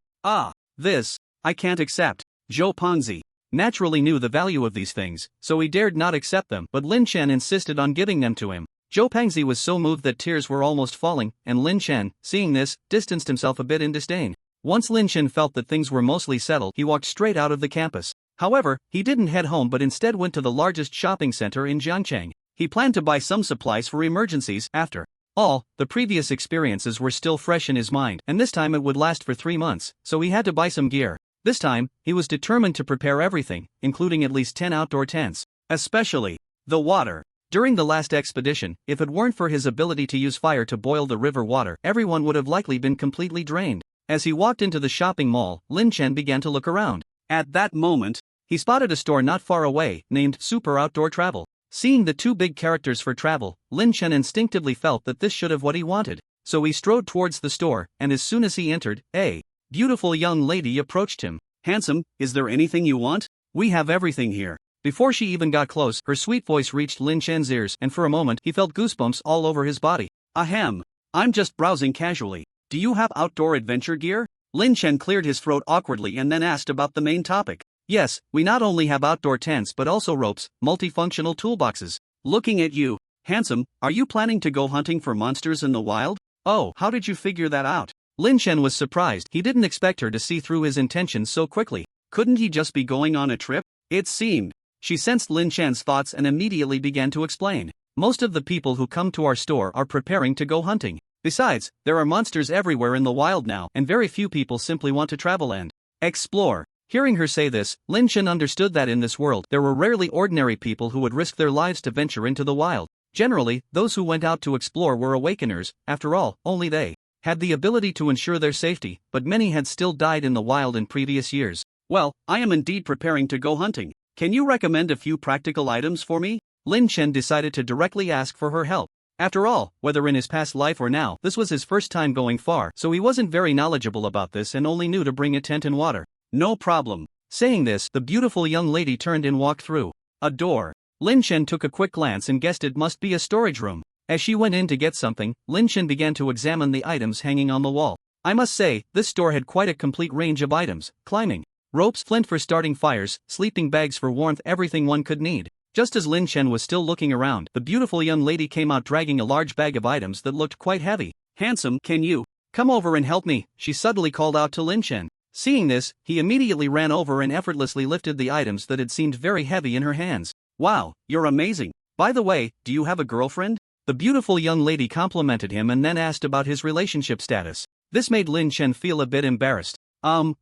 This, I can't accept. Zhou Pangzi naturally knew the value of these things, so he dared not accept them, but Lin Chen insisted on giving them to him. Zhou Pangzi was so moved that tears were almost falling, and Lin Chen, seeing this, distanced himself a bit in disdain. Once Lin Chen felt that things were mostly settled, he walked straight out of the campus. However, he didn't head home but instead went to the largest shopping center in Jiangcheng. He planned to buy some supplies for emergencies. After all, the previous experiences were still fresh in his mind, and this time it would last for 3 months, so he had to buy some gear. This time, he was determined to prepare everything, including at least 10 outdoor tents. Especially the water. During the last expedition, if it weren't for his ability to use fire to boil the river water, everyone would have likely been completely drained. As he walked into the shopping mall, Lin Chen began to look around. At that moment, he spotted a store not far away, named Super Outdoor Travel. Seeing the 2 big characters for travel, Lin Chen instinctively felt that this should have what he wanted. So he strode towards the store, and as soon as he entered, a beautiful young lady approached him. Handsome, is there anything you want? We have everything here. Before she even got close, her sweet voice reached Lin Chen's ears, and for a moment he felt goosebumps all over his body. Ahem. I'm just browsing casually. Do you have outdoor adventure gear? Lin Chen cleared his throat awkwardly and then asked about the main topic. Yes, we not only have outdoor tents but also ropes, multifunctional toolboxes. Looking at you, handsome, are you planning to go hunting for monsters in the wild? Oh, how did you figure that out? Lin Chen was surprised. He didn't expect her to see through his intentions so quickly. Couldn't he just be going on a trip? It seemed. She sensed Lin Chen's thoughts and immediately began to explain. Most of the people who come to our store are preparing to go hunting. Besides, there are monsters everywhere in the wild now, and very few people simply want to travel and explore. Hearing her say this, Lin Chen understood that in this world there were rarely ordinary people who would risk their lives to venture into the wild. Generally, those who went out to explore were awakeners. After all, only they had the ability to ensure their safety, but many had still died in the wild in previous years. Well, I am indeed preparing to go hunting. Can you recommend a few practical items for me? Lin Chen decided to directly ask for her help. After all, whether in his past life or now, this was his first time going far, so he wasn't very knowledgeable about this and only knew to bring a tent and water. No problem. Saying this, the beautiful young lady turned and walked through a door. Lin Chen took a quick glance and guessed it must be a storage room. As she went in to get something, Lin Chen began to examine the items hanging on the wall. I must say, this store had quite a complete range of items: climbing ropes, flint for starting fires, sleeping bags for warmth, everything one could need. Just as Lin Chen was still looking around, the beautiful young lady came out dragging a large bag of items that looked quite heavy. Handsome, can you come over and help me? She suddenly called out to Lin Chen. Seeing this, he immediately ran over and effortlessly lifted the items that had seemed very heavy in her hands. Wow, you're amazing. By the way, do you have a girlfriend? The beautiful young lady complimented him and then asked about his relationship status. This made Lin Chen feel a bit embarrassed.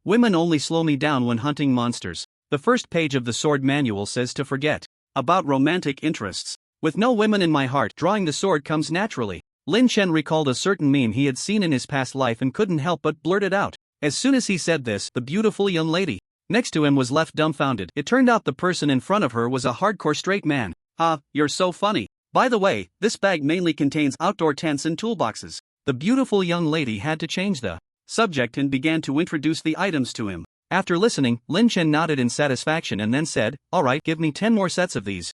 Women only slow me down when hunting monsters. The first page of the sword manual says to forget about romantic interests. With no women in my heart, drawing the sword comes naturally. Lin Chen recalled a certain meme he had seen in his past life and couldn't help but blurt it out. As soon as he said this, the beautiful young lady next to him was left dumbfounded. It turned out the person in front of her was a hardcore straight man. You're so funny. By the way, this bag mainly contains outdoor tents and toolboxes. The beautiful young lady had to change the subject and began to introduce the items to him. After listening, Lin Chen nodded in satisfaction and then said, "Alright, give me 10 more sets of these."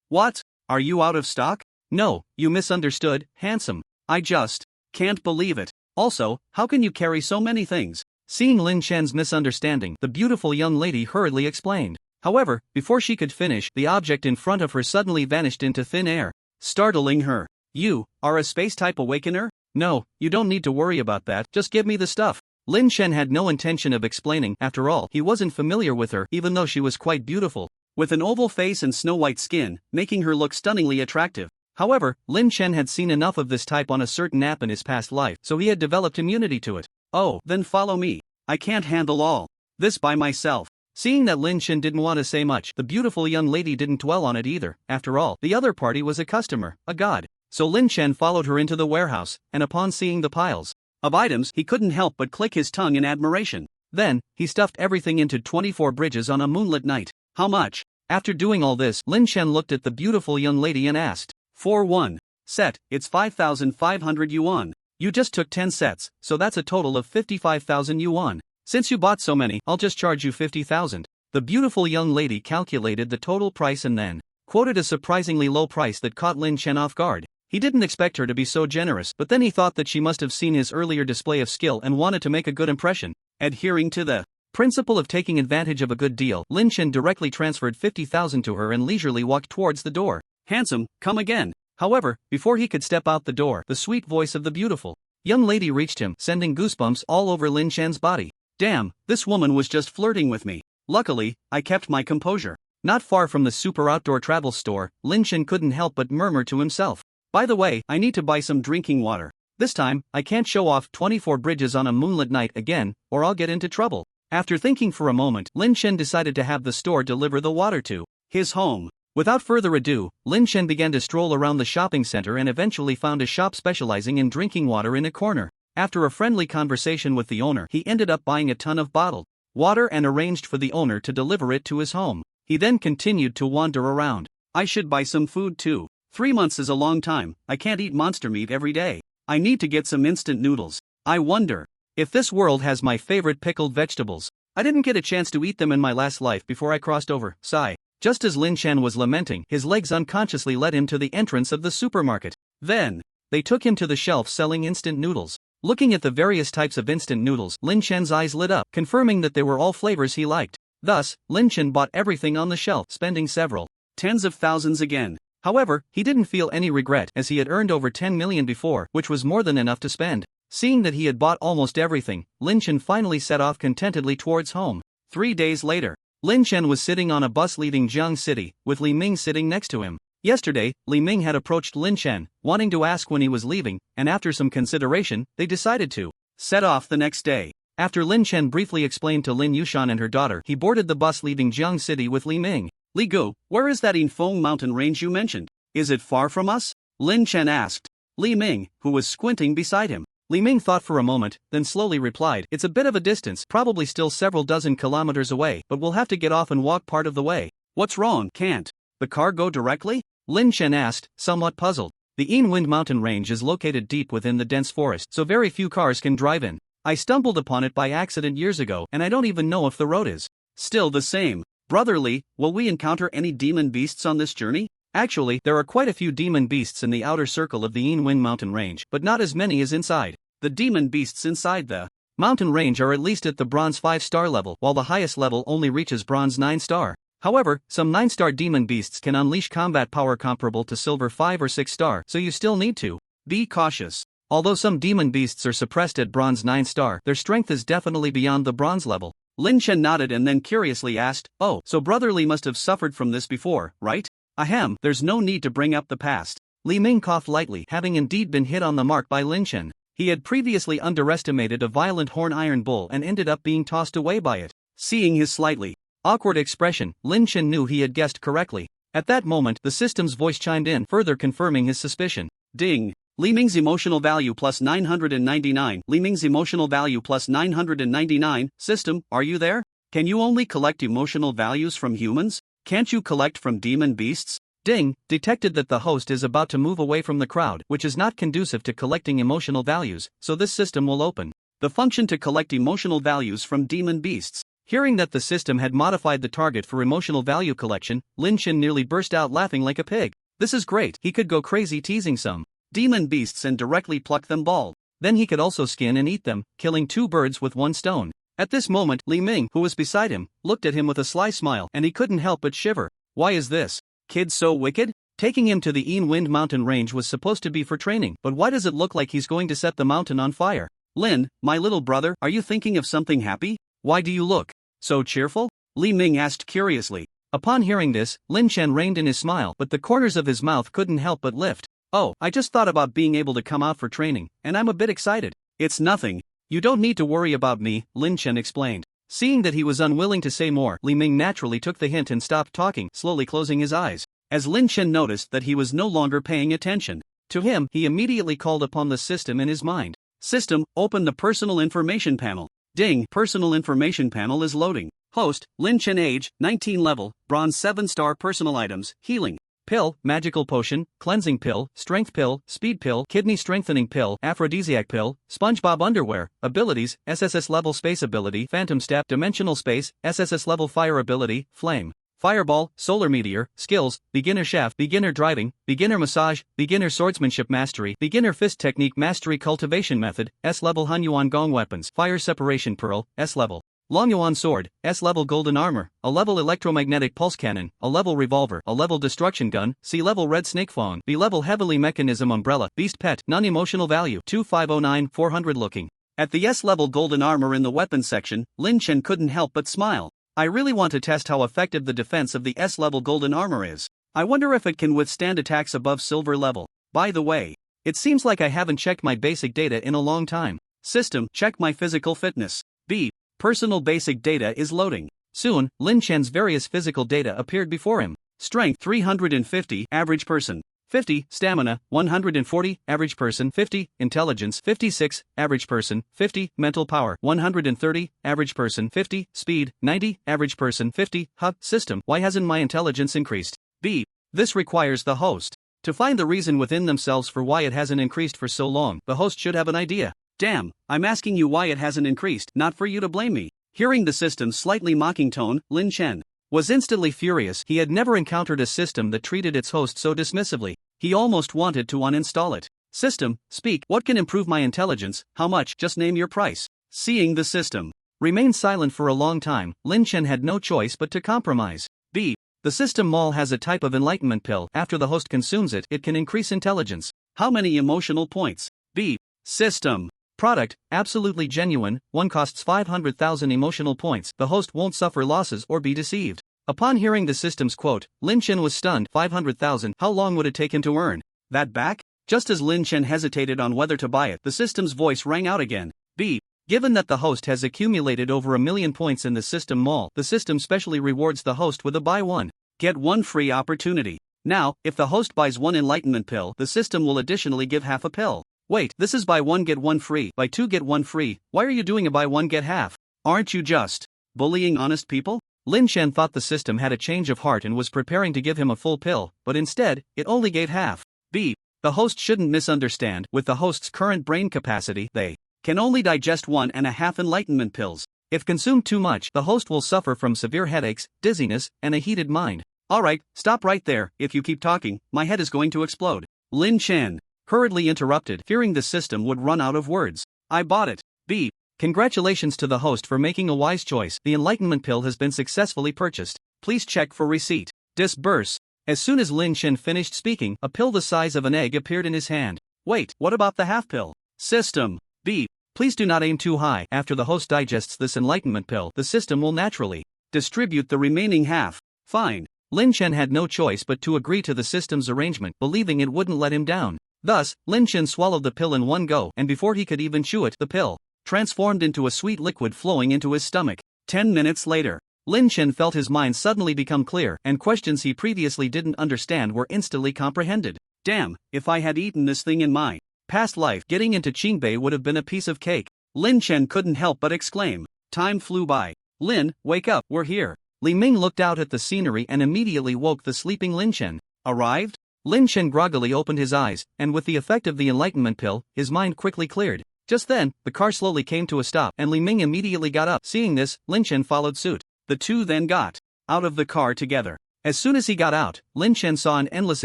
What? Are you out of stock? No, you misunderstood, handsome. I just Can't believe it. Also, how can you carry so many things? Seeing Lin Chen's misunderstanding, the beautiful young lady hurriedly explained. However, before she could finish, the object in front of her suddenly vanished into thin air, startling her. You are a space-type awakener? No, you don't need to worry about that, just give me the stuff. Lin Chen had no intention of explaining, after all, he wasn't familiar with her even though she was quite beautiful, with an oval face and snow-white skin, making her look stunningly attractive. However, Lin Chen had seen enough of this type on a certain app in his past life, so he had developed immunity to it. Oh, then follow me. I can't handle all this by myself. Seeing that Lin Chen didn't want to say much, the beautiful young lady didn't dwell on it either. After all, the other party was a customer, a god. So Lin Chen followed her into the warehouse, and upon seeing the piles of items, he couldn't help but click his tongue in admiration. Then, he stuffed everything into 24 bridges on a moonlit night. How much? After doing all this, Lin Chen looked at the beautiful young lady and asked, For one set, it's 5,500 yuan. You just took 10 sets, so that's a total of 55,000 yuan. Since you bought so many, I'll just charge you 50,000. The beautiful young lady calculated the total price and then quoted a surprisingly low price that caught Lin Chen off guard. He didn't expect her to be so generous, but then he thought that she must have seen his earlier display of skill and wanted to make a good impression. Adhering to the principle of taking advantage of a good deal, Lin Chen directly transferred 50,000 to her and leisurely walked towards the door. Handsome, come again. However, before he could step out the door, the sweet voice of the beautiful young lady reached him, sending goosebumps all over Lin Chen's body. Damn, this woman was just flirting with me. Luckily, I kept my composure. Not far from the super outdoor travel store, Lin Chen couldn't help but murmur to himself. By the way, I need to buy some drinking water. This time, I can't show off 24 bridges on a moonlit night again, or I'll get into trouble. After thinking for a moment, Lin Chen decided to have the store deliver the water to his home. Without further ado, Lin Chen began to stroll around the shopping center and eventually found a shop specializing in drinking water in a corner. After a friendly conversation with the owner, he ended up buying a ton of bottled water and arranged for the owner to deliver it to his home. He then continued to wander around. I should buy some food too. 3 months is a long time, I can't eat monster meat every day. I need to get some instant noodles. I wonder if this world has my favorite pickled vegetables. I didn't get a chance to eat them in my last life before I crossed over. Sigh. Just as Lin Chen was lamenting, his legs unconsciously led him to the entrance of the supermarket. Then, they took him to the shelf selling instant noodles. Looking at the various types of instant noodles, Lin Chen's eyes lit up, confirming that they were all flavors he liked. Thus, Lin Chen bought everything on the shelf, spending several tens of thousands again. However, he didn't feel any regret as he had earned over 10 million before, which was more than enough to spend. Seeing that he had bought almost everything, Lin Chen finally set off contentedly towards home. 3 days later, Lin Chen was sitting on a bus leaving Jiang City, with Li Ming sitting next to him. Yesterday, Li Ming had approached Lin Chen, wanting to ask when he was leaving, and after some consideration, they decided to set off the next day. After Lin Chen briefly explained to Lin Yushan and her daughter, he boarded the bus leaving Jiang City with Li Ming. Li Gu, where is that Infeng mountain range you mentioned? Is it far from us? Lin Chen asked Li Ming, who was squinting beside him. Li Ming thought for a moment, then slowly replied, It's a bit of a distance, probably still several dozen kilometers away, but we'll have to get off and walk part of the way. What's wrong? Can't the car go directly? Lin Chen asked, somewhat puzzled. The Yianwind mountain range is located deep within the dense forest, so very few cars can drive in. I stumbled upon it by accident years ago, and I don't even know if the road is still the same. Brother Li, will we encounter any demon beasts on this journey? Actually, there are quite a few demon beasts in the outer circle of the Yianwind mountain range, but not as many as inside. The demon beasts inside the mountain range are at least at the bronze 5-star level, while the highest level only reaches bronze 9-star. However, some 9-star demon beasts can unleash combat power comparable to silver 5 or 6-star, so you still need to be cautious. Although some demon beasts are suppressed at bronze 9-star, their strength is definitely beyond the bronze level. Lin Chen nodded and then curiously asked, Oh, so Brother Li must have suffered from this before, right? Ahem, there's no need to bring up the past. Li Ming coughed lightly, having indeed been hit on the mark by Lin Chen. He had previously underestimated a violent horn iron bull and ended up being tossed away by it. Seeing his slightly awkward expression, Lin Chen knew he had guessed correctly. At that moment, the system's voice chimed in, further confirming his suspicion. Ding! Li Ming's emotional value plus 999. Li Ming's emotional value plus 999. System, are you there? Can you only collect emotional values from humans? Can't you collect from demon beasts? Ding! Detected that the host is about to move away from the crowd, which is not conducive to collecting emotional values, so this system will open the function to collect emotional values from demon beasts. Hearing that the system had modified the target for emotional value collection, Lin Chen nearly burst out laughing like a pig. This is great, he could go crazy teasing some demon beasts and directly pluck them bald. Then he could also skin and eat them, killing 2 birds with 1 stone. At this moment, Li Ming, who was beside him, looked at him with a sly smile and he couldn't help but shiver. Why is this kid so wicked? Taking him to the Een Wind mountain range was supposed to be for training, but why does it look like he's going to set the mountain on fire? Lin, my little brother, are you thinking of something happy? Why do you look so cheerful? Li Ming asked curiously. Upon hearing this, Lin Chen reined in his smile, but the corners of his mouth couldn't help but lift. Oh, I just thought about being able to come out for training, and I'm a bit excited. It's nothing. You don't need to worry about me, Lin Chen explained. Seeing that he was unwilling to say more, Li Ming naturally took the hint and stopped talking, slowly closing his eyes. As Lin Chen noticed that he was no longer paying attention to him, he immediately called upon the system in his mind. System, open the personal information panel. Ding, personal information panel is loading. Host, Lin Chen, age, 19 level, bronze 7-star personal items, healing pill, magical potion, cleansing pill, strength pill, speed pill, kidney strengthening pill, aphrodisiac pill, SpongeBob underwear, abilities, SSS level space ability, phantom step, dimensional space, SSS level fire ability, flame, fireball, solar meteor, skills, beginner chef, beginner driving, beginner massage, beginner swordsmanship mastery, beginner fist technique mastery cultivation method, S-level Hanyuan gong weapons, fire separation pearl, S-level. Longyuan sword, S-level golden armor, a level electromagnetic pulse cannon, a level revolver, a level destruction gun, C-level red snake fong, B-level heavily mechanism umbrella, beast pet, non-emotional value, 2509, 400 looking. At the S-level golden armor in the weapons section, Lin Chen couldn't help but smile. I really want to test how effective the defense of the S-level golden armor is. I wonder if it can withstand attacks above silver level. By the way, it seems like I haven't checked my basic data in a long time. System, check my physical fitness. B. Personal basic data is loading. Soon, Lin Chen's various physical data appeared before him. Strength 350, average person. 50, stamina, 140, average person. 50, intelligence, 56, average person. 50, mental power, 130, average person. 50, speed, 90, average person. 50, system, why hasn't my intelligence increased? B. This requires the host to find the reason within themselves for why it hasn't increased for so long. The host should have an idea. Damn, I'm asking you why it hasn't increased, not for you to blame me. Hearing the system's slightly mocking tone, Lin Chen was instantly furious. He had never encountered a system that treated its host so dismissively. He almost wanted to uninstall it. System, speak, what can improve my intelligence, how much, just name your price. Seeing the system remain silent for a long time, Lin Chen had no choice but to compromise. B. The system mall has a type of enlightenment pill. After the host consumes it, it can increase intelligence. How many emotional points? B. System. Product, absolutely genuine, one costs 500,000 emotional points. The host won't suffer losses or be deceived. Upon hearing the system's quote, Lin Chen was stunned. 500,000, how long would it take him to earn that back? Just as Lin Chen hesitated on whether to buy it, the system's voice rang out again. B. Given that the host has accumulated over 1 million points in the system mall, the system specially rewards the host with a buy one, get one free opportunity. Now, if the host buys 1 enlightenment pill, the system will additionally give half a pill. Wait, this is buy 1 get 1 free, buy 2 get 1 free, why are you doing a buy 1 get half? Aren't you just bullying honest people? Lin Chen thought the system had a change of heart and was preparing to give him a full pill, but instead, it only gave half. B. The host shouldn't misunderstand. With the host's current brain capacity, they can only digest 1.5 enlightenment pills. If consumed too much, the host will suffer from severe headaches, dizziness, and a heated mind. Alright, stop right there. If you keep talking, my head is going to explode. Lin Chen hurriedly interrupted, fearing the system would run out of words. I bought it. B. Congratulations to the host for making a wise choice. The enlightenment pill has been successfully purchased. Please check for receipt. Disburse. As soon as Lin Chen finished speaking, a pill the size of an egg appeared in his hand. Wait, what about the half pill? System. B. Please do not aim too high. After the host digests this enlightenment pill, the system will naturally distribute the remaining half. Fine. Lin Chen had no choice but to agree to the system's arrangement, believing it wouldn't let him down. Thus, Lin Chen swallowed the pill in one go, and before he could even chew it, the pill transformed into a sweet liquid flowing into his stomach. 10 minutes later, Lin Chen felt his mind suddenly become clear, and questions he previously didn't understand were instantly comprehended. Damn, if I had eaten this thing in my past life, getting into Qingbei would have been a piece of cake. Lin Chen couldn't help but exclaim. Time flew by. Lin, wake up, we're here. Li Ming looked out at the scenery and immediately woke the sleeping Lin Chen. Arrived? Lin Chen groggily opened his eyes, and with the effect of the enlightenment pill, his mind quickly cleared. Just then, the car slowly came to a stop, and Li Ming immediately got up. Seeing this, Lin Chen followed suit. The two then got out of the car together. As soon as he got out, Lin Chen saw an endless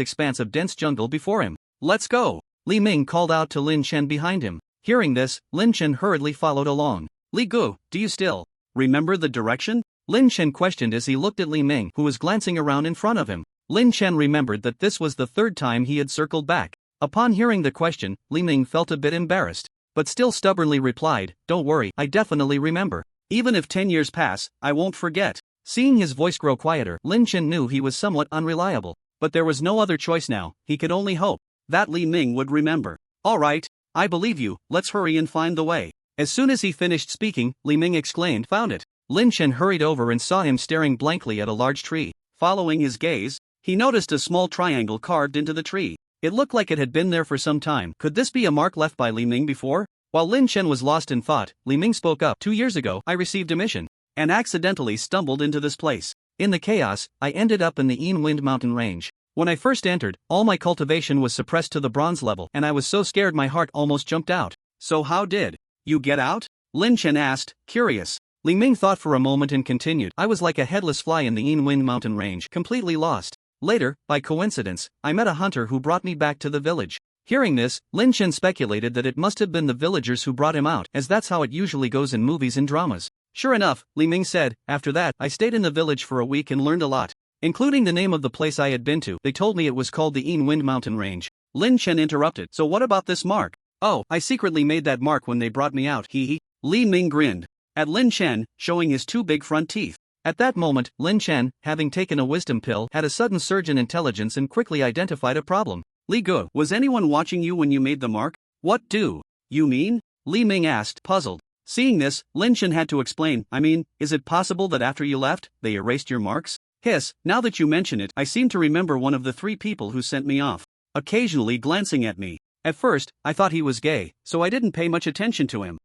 expanse of dense jungle before him. Let's go! Li Ming called out to Lin Chen behind him. Hearing this, Lin Chen hurriedly followed along. Li Gu, do you still remember the direction? Lin Chen questioned as he looked at Li Ming, who was glancing around in front of him. Lin Chen remembered that this was the third time he had circled back. Upon hearing the question, Li Ming felt a bit embarrassed, but still stubbornly replied, "Don't worry, I definitely remember. Even if 10 years pass, I won't forget." Seeing his voice grow quieter, Lin Chen knew he was somewhat unreliable, but there was no other choice now. He could only hope that Li Ming would remember. "All right, I believe you, let's hurry and find the way." As soon as he finished speaking, Li Ming exclaimed, "Found it." Lin Chen hurried over and saw him staring blankly at a large tree. Following his gaze, he noticed a small triangle carved into the tree. It looked like it had been there for some time. Could this be a mark left by Li Ming before? While Lin Chen was lost in thought, Li Ming spoke up. 2 years ago, I received a mission, and accidentally stumbled into this place. In the chaos, I ended up in the Yin Wind mountain range. When I first entered, all my cultivation was suppressed to the bronze level, and I was so scared my heart almost jumped out. So how did you get out? Lin Chen asked, curious. Li Ming thought for a moment and continued, I was like a headless fly in the Yin Wind mountain range, completely lost. Later, by coincidence, I met a hunter who brought me back to the village. Hearing this, Lin Chen speculated that it must have been the villagers who brought him out, as that's how it usually goes in movies and dramas. Sure enough, Li Ming said, after that, I stayed in the village for a week and learned a lot, including the name of the place I had been to. They told me it was called the Yin Wind mountain range. Lin Chen interrupted, so what about this mark? Oh, I secretly made that mark when they brought me out, hee. Li Ming grinned at Lin Chen, showing his 2 big front teeth. At that moment, Lin Chen, having taken a wisdom pill, had a sudden surge in intelligence and quickly identified a problem. Li Gu, was anyone watching you when you made the mark? What do you mean? Li Ming asked, puzzled. Seeing this, Lin Chen had to explain, I mean, is it possible that after you left, they erased your marks? Hiss, now that you mention it, I seem to remember one of the 3 people who sent me off, occasionally glancing at me. At first, I thought he was gay, so I didn't pay much attention to him.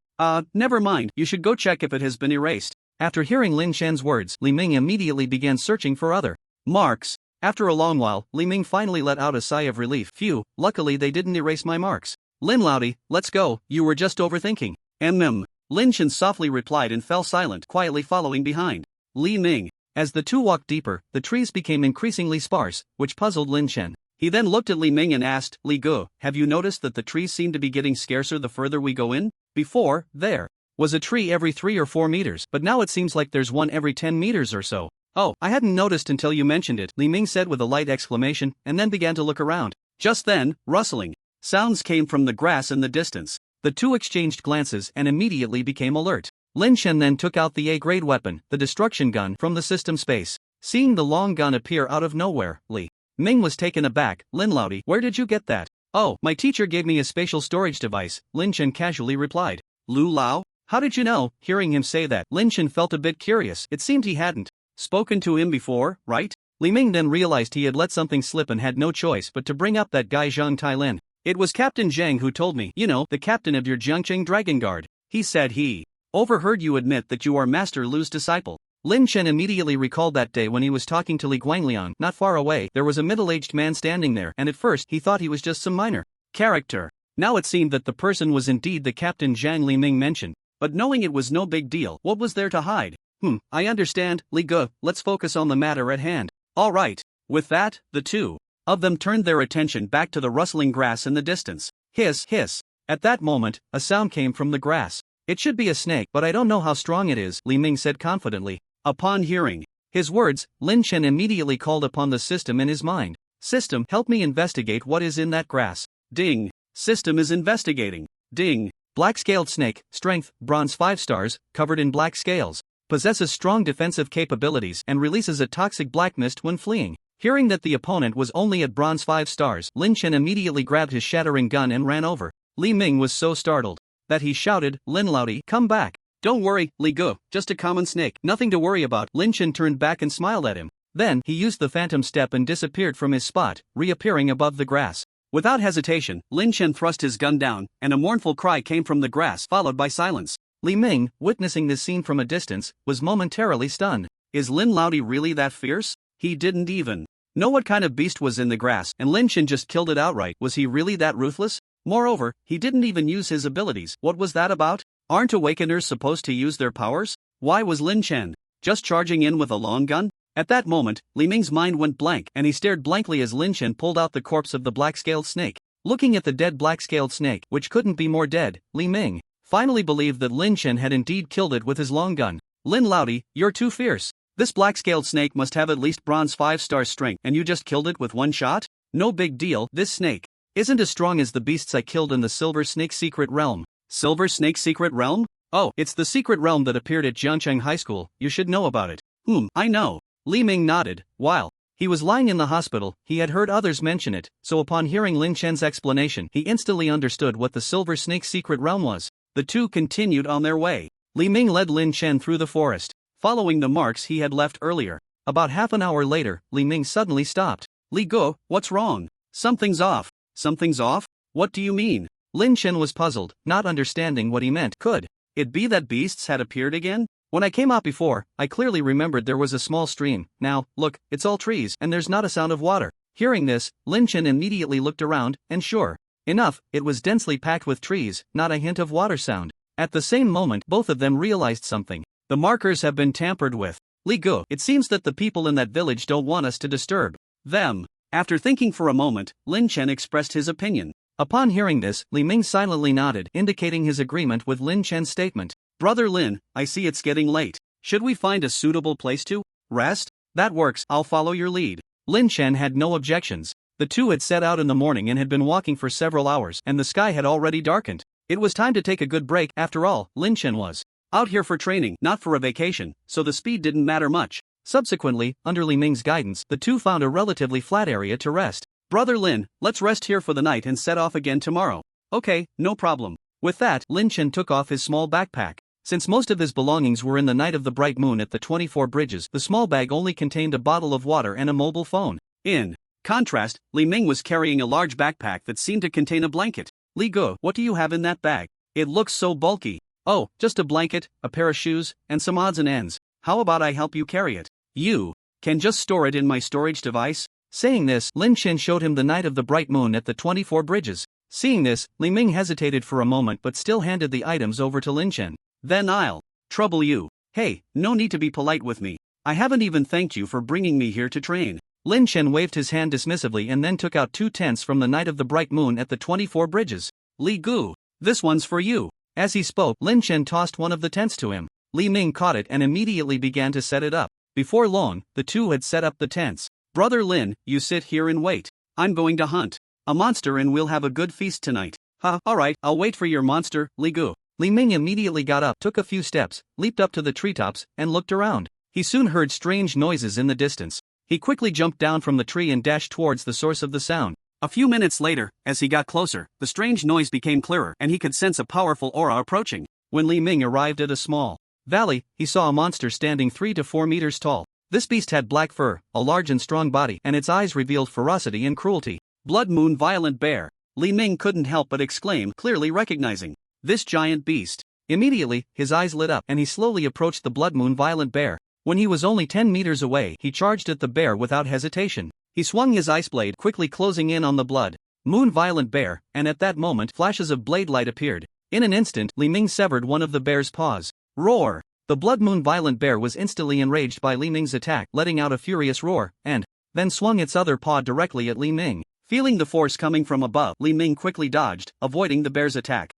Never mind, you should go check if it has been erased. After hearing Lin Chen's words, Li Ming immediately began searching for other marks. After a long while, Li Ming finally let out a sigh of relief. Phew, luckily they didn't erase my marks. Lin Laudi, let's go, you were just overthinking. Lin Chen softly replied and fell silent, quietly following behind Li Ming. As the two walked deeper, the trees became increasingly sparse, which puzzled Lin Chen. He then looked at Li Ming and asked, Li Gu, have you noticed that the trees seem to be getting scarcer the further we go in? Before, there was a tree every 3 or 4 meters, but now it seems like there's one every 10 meters or so. Oh, I hadn't noticed until you mentioned it, Li Ming said with a light exclamation, and then began to look around. Just then, rustling sounds came from the grass in the distance. The two exchanged glances and immediately became alert. Lin Chen then took out the A-grade weapon, the destruction gun, from the system space. Seeing the long gun appear out of nowhere, Li Ming was taken aback. Lin Laudi, where did you get that? Oh, my teacher gave me a spatial storage device, Lin Chen casually replied. Lu Lao? How did you know? Hearing him say that, Lin Chen felt a bit curious. It seemed he hadn't spoken to him before, right? Li Ming then realized he had let something slip and had no choice but to bring up that guy Zhang Tailin. It was Captain Zhang who told me, you know, the captain of your Jiangqing Dragon Guard. He said he overheard you admit that you are Master Lu's disciple. Lin Chen immediately recalled that day when he was talking to Li Guangliang. Not far away, there was a middle-aged man standing there, and at first he thought he was just some minor character. Now it seemed that the person was indeed the Captain Zhang Li Ming mentioned. But knowing it was no big deal, what was there to hide? I understand, Li Gu, let's focus on the matter at hand. Alright. With that, the two of them turned their attention back to the rustling grass in the distance. Hiss, hiss. At that moment, a sound came from the grass. It should be a snake, but I don't know how strong it is, Li Ming said confidently. Upon hearing his words, Lin Chen immediately called upon the system in his mind. System, help me investigate what is in that grass. Ding. System is investigating. Ding. Black-scaled snake, strength, bronze 5 stars, covered in black scales. Possesses strong defensive capabilities and releases a toxic black mist when fleeing. Hearing that the opponent was only at bronze 5 stars, Lin Chen immediately grabbed his shattering gun and ran over. Li Ming was so startled that he shouted, Lin Laudi, come back. Don't worry, Li Gu, just a common snake, nothing to worry about. Lin Chen turned back and smiled at him. Then, he used the phantom step and disappeared from his spot, reappearing above the grass. Without hesitation, Lin Chen thrust his gun down, and a mournful cry came from the grass, followed by silence. Li Ming, witnessing this scene from a distance, was momentarily stunned. Is Lin Laudi really that fierce? He didn't even know what kind of beast was in the grass, and Lin Chen just killed it outright. Was he really that ruthless? Moreover, he didn't even use his abilities. What was that about? Aren't awakeners supposed to use their powers? Why was Lin Chen just charging in with a long gun? At that moment, Li Ming's mind went blank, and he stared blankly as Lin Chen pulled out the corpse of the black-scaled snake. Looking at the dead black-scaled snake, which couldn't be more dead, Li Ming finally believed that Lin Chen had indeed killed it with his long gun. Lin Laudi, you're too fierce. This black-scaled snake must have at least bronze 5-star strength, and you just killed it with one shot? No big deal, this snake isn't as strong as the beasts I killed in the Silver Snake Secret Realm. Silver Snake Secret Realm? Oh, it's the secret realm that appeared at Jiancheng High School, you should know about it. I know. Li Ming nodded. While he was lying in the hospital, he had heard others mention it, so upon hearing Lin Chen's explanation, he instantly understood what the Silver Snake Secret Realm was. The two continued on their way. Li Ming led Lin Chen through the forest, following the marks he had left earlier. About half an hour later, Li Ming suddenly stopped. Li Go, what's wrong? Something's off. Something's off? What do you mean? Lin Chen was puzzled, not understanding what he meant. Could it be that beasts had appeared again? When I came out before, I clearly remembered there was a small stream. Now, look, it's all trees, and there's not a sound of water. Hearing this, Lin Chen immediately looked around, and sure enough, it was densely packed with trees, not a hint of water sound. At the same moment, both of them realized something. The markers have been tampered with. Li Go, it seems that the people in that village don't want us to disturb them. After thinking for a moment, Lin Chen expressed his opinion. Upon hearing this, Li Ming silently nodded, indicating his agreement with Lin Chen's statement. Brother Lin, I see it's getting late. Should we find a suitable place to rest? That works, I'll follow your lead. Lin Chen had no objections. The two had set out in the morning and had been walking for several hours, and the sky had already darkened. It was time to take a good break. After all, Lin Chen was out here for training, not for a vacation, so the speed didn't matter much. Subsequently, under Li Ming's guidance, the two found a relatively flat area to rest. Brother Lin, let's rest here for the night and set off again tomorrow. Okay, no problem. With that, Lin Chen took off his small backpack. Since most of his belongings were in the night of the bright moon at the 24 bridges, the small bag only contained a bottle of water and a mobile phone. In contrast, Li Ming was carrying a large backpack that seemed to contain a blanket. Li Go, what do you have in that bag? It looks so bulky. Oh, just a blanket, a pair of shoes, and some odds and ends. How about I help you carry it? You can just store it in my storage device? Saying this, Lin Chen showed him the night of the bright moon at the 24 bridges. Seeing this, Li Ming hesitated for a moment but still handed the items over to Lin Chen. Then I'll trouble you. Hey, no need to be polite with me. I haven't even thanked you for bringing me here to train. Lin Chen waved his hand dismissively and then took out 2 tents from the night of the bright moon at the 24 bridges. Li Gu, this one's for you. As he spoke, Lin Chen tossed one of the tents to him. Li Ming caught it and immediately began to set it up. Before long, the two had set up the tents. Brother Lin, you sit here and wait. I'm going to hunt a monster and we'll have a good feast tonight. Alright, I'll wait for your monster, Li Gu. Li Ming immediately got up, took a few steps, leaped up to the treetops, and looked around. He soon heard strange noises in the distance. He quickly jumped down from the tree and dashed towards the source of the sound. A few minutes later, as he got closer, the strange noise became clearer and he could sense a powerful aura approaching. When Li Ming arrived at a small valley, he saw a monster standing 3 to 4 meters tall. This beast had black fur, a large and strong body, and its eyes revealed ferocity and cruelty. Blood Moon Violent Bear. Li Ming couldn't help but exclaim, clearly recognizing this giant beast. Immediately, his eyes lit up and he slowly approached the Blood Moon Violent Bear. When he was only 10 meters away, he charged at the bear without hesitation. He swung his ice blade, quickly closing in on the Blood Moon Violent Bear, and at that moment, flashes of blade light appeared. In an instant, Li Ming severed one of the bear's paws. Roar! The Blood Moon Violent Bear was instantly enraged by Li Ming's attack, letting out a furious roar, and then swung its other paw directly at Li Ming. Feeling the force coming from above, Li Ming quickly dodged, avoiding the bear's attack.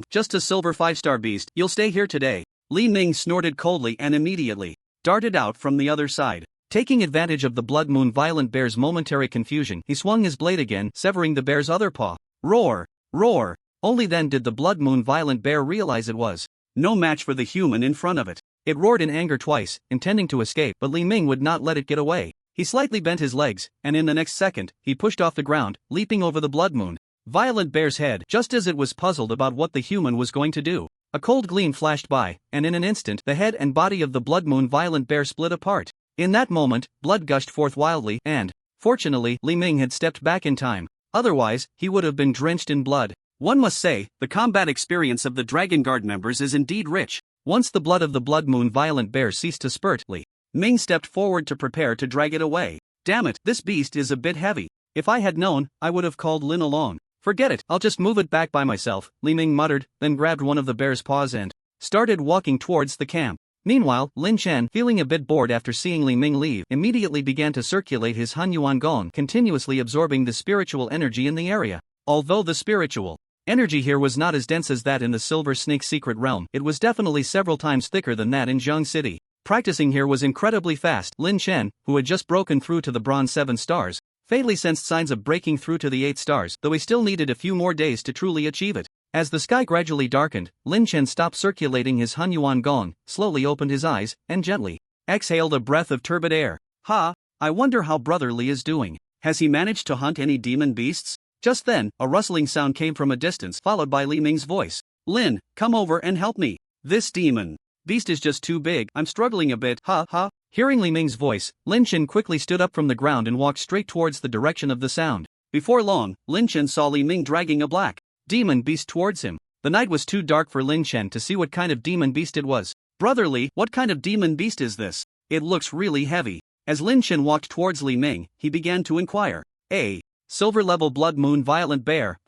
Just a silver 5-star beast, you'll stay here today. Li Ming snorted coldly and immediately darted out from the other side. Taking advantage of the Blood Moon Violent Bear's momentary confusion, he swung his blade again, severing the bear's other paw. Roar! Roar! Only then did the Blood Moon Violent Bear realize it was no match for the human in front of it. It roared in anger twice, intending to escape, but Li Ming would not let it get away. He slightly bent his legs, and in the next second, he pushed off the ground, leaping over the Blood Moon Violent Bear's head. Just as it was puzzled about what the human was going to do, a cold gleam flashed by, and in an instant, the head and body of the Blood Moon Violent Bear split apart. In that moment, blood gushed forth wildly, and, fortunately, Li Ming had stepped back in time. Otherwise, he would have been drenched in blood. One must say, the combat experience of the Dragon Guard members is indeed rich. Once the blood of the Blood Moon Violent Bear ceased to spurt, Li Ming stepped forward to prepare to drag it away. Damn it, this beast is a bit heavy. If I had known, I would have called Lin along. Forget it, I'll just move it back by myself, Li Ming muttered, then grabbed one of the bear's paws and started walking towards the camp. Meanwhile, Lin Chen, feeling a bit bored after seeing Li Ming leave, immediately began to circulate his Hunyuan Gong, continuously absorbing the spiritual energy in the area. Although the spiritual energy here was not as dense as that in the Silver Snake secret realm, it was definitely several times thicker than that in Zhang City. Practicing here was incredibly fast. Lin Chen, who had just broken through to the bronze 7 stars, faintly sensed signs of breaking through to the 8 stars, though he still needed a few more days to truly achieve it. As the sky gradually darkened, Lin Chen stopped circulating his Hunyuan Gong, slowly opened his eyes, and gently exhaled a breath of turbid air. I wonder how Brother Li is doing. Has he managed to hunt any demon beasts? Just then, a rustling sound came from a distance, followed by Li Ming's voice. Lin, come over and help me. This demon beast is just too big, I'm struggling a bit, Hearing Li Ming's voice, Lin Chen quickly stood up from the ground and walked straight towards the direction of the sound. Before long, Lin Chen saw Li Ming dragging a black demon beast towards him. The night was too dark for Lin Chen to see what kind of demon beast it was. Brother Li, what kind of demon beast is this? It looks really heavy. As Lin Chen walked towards Li Ming, he began to inquire. Silver-level blood moon violent bear,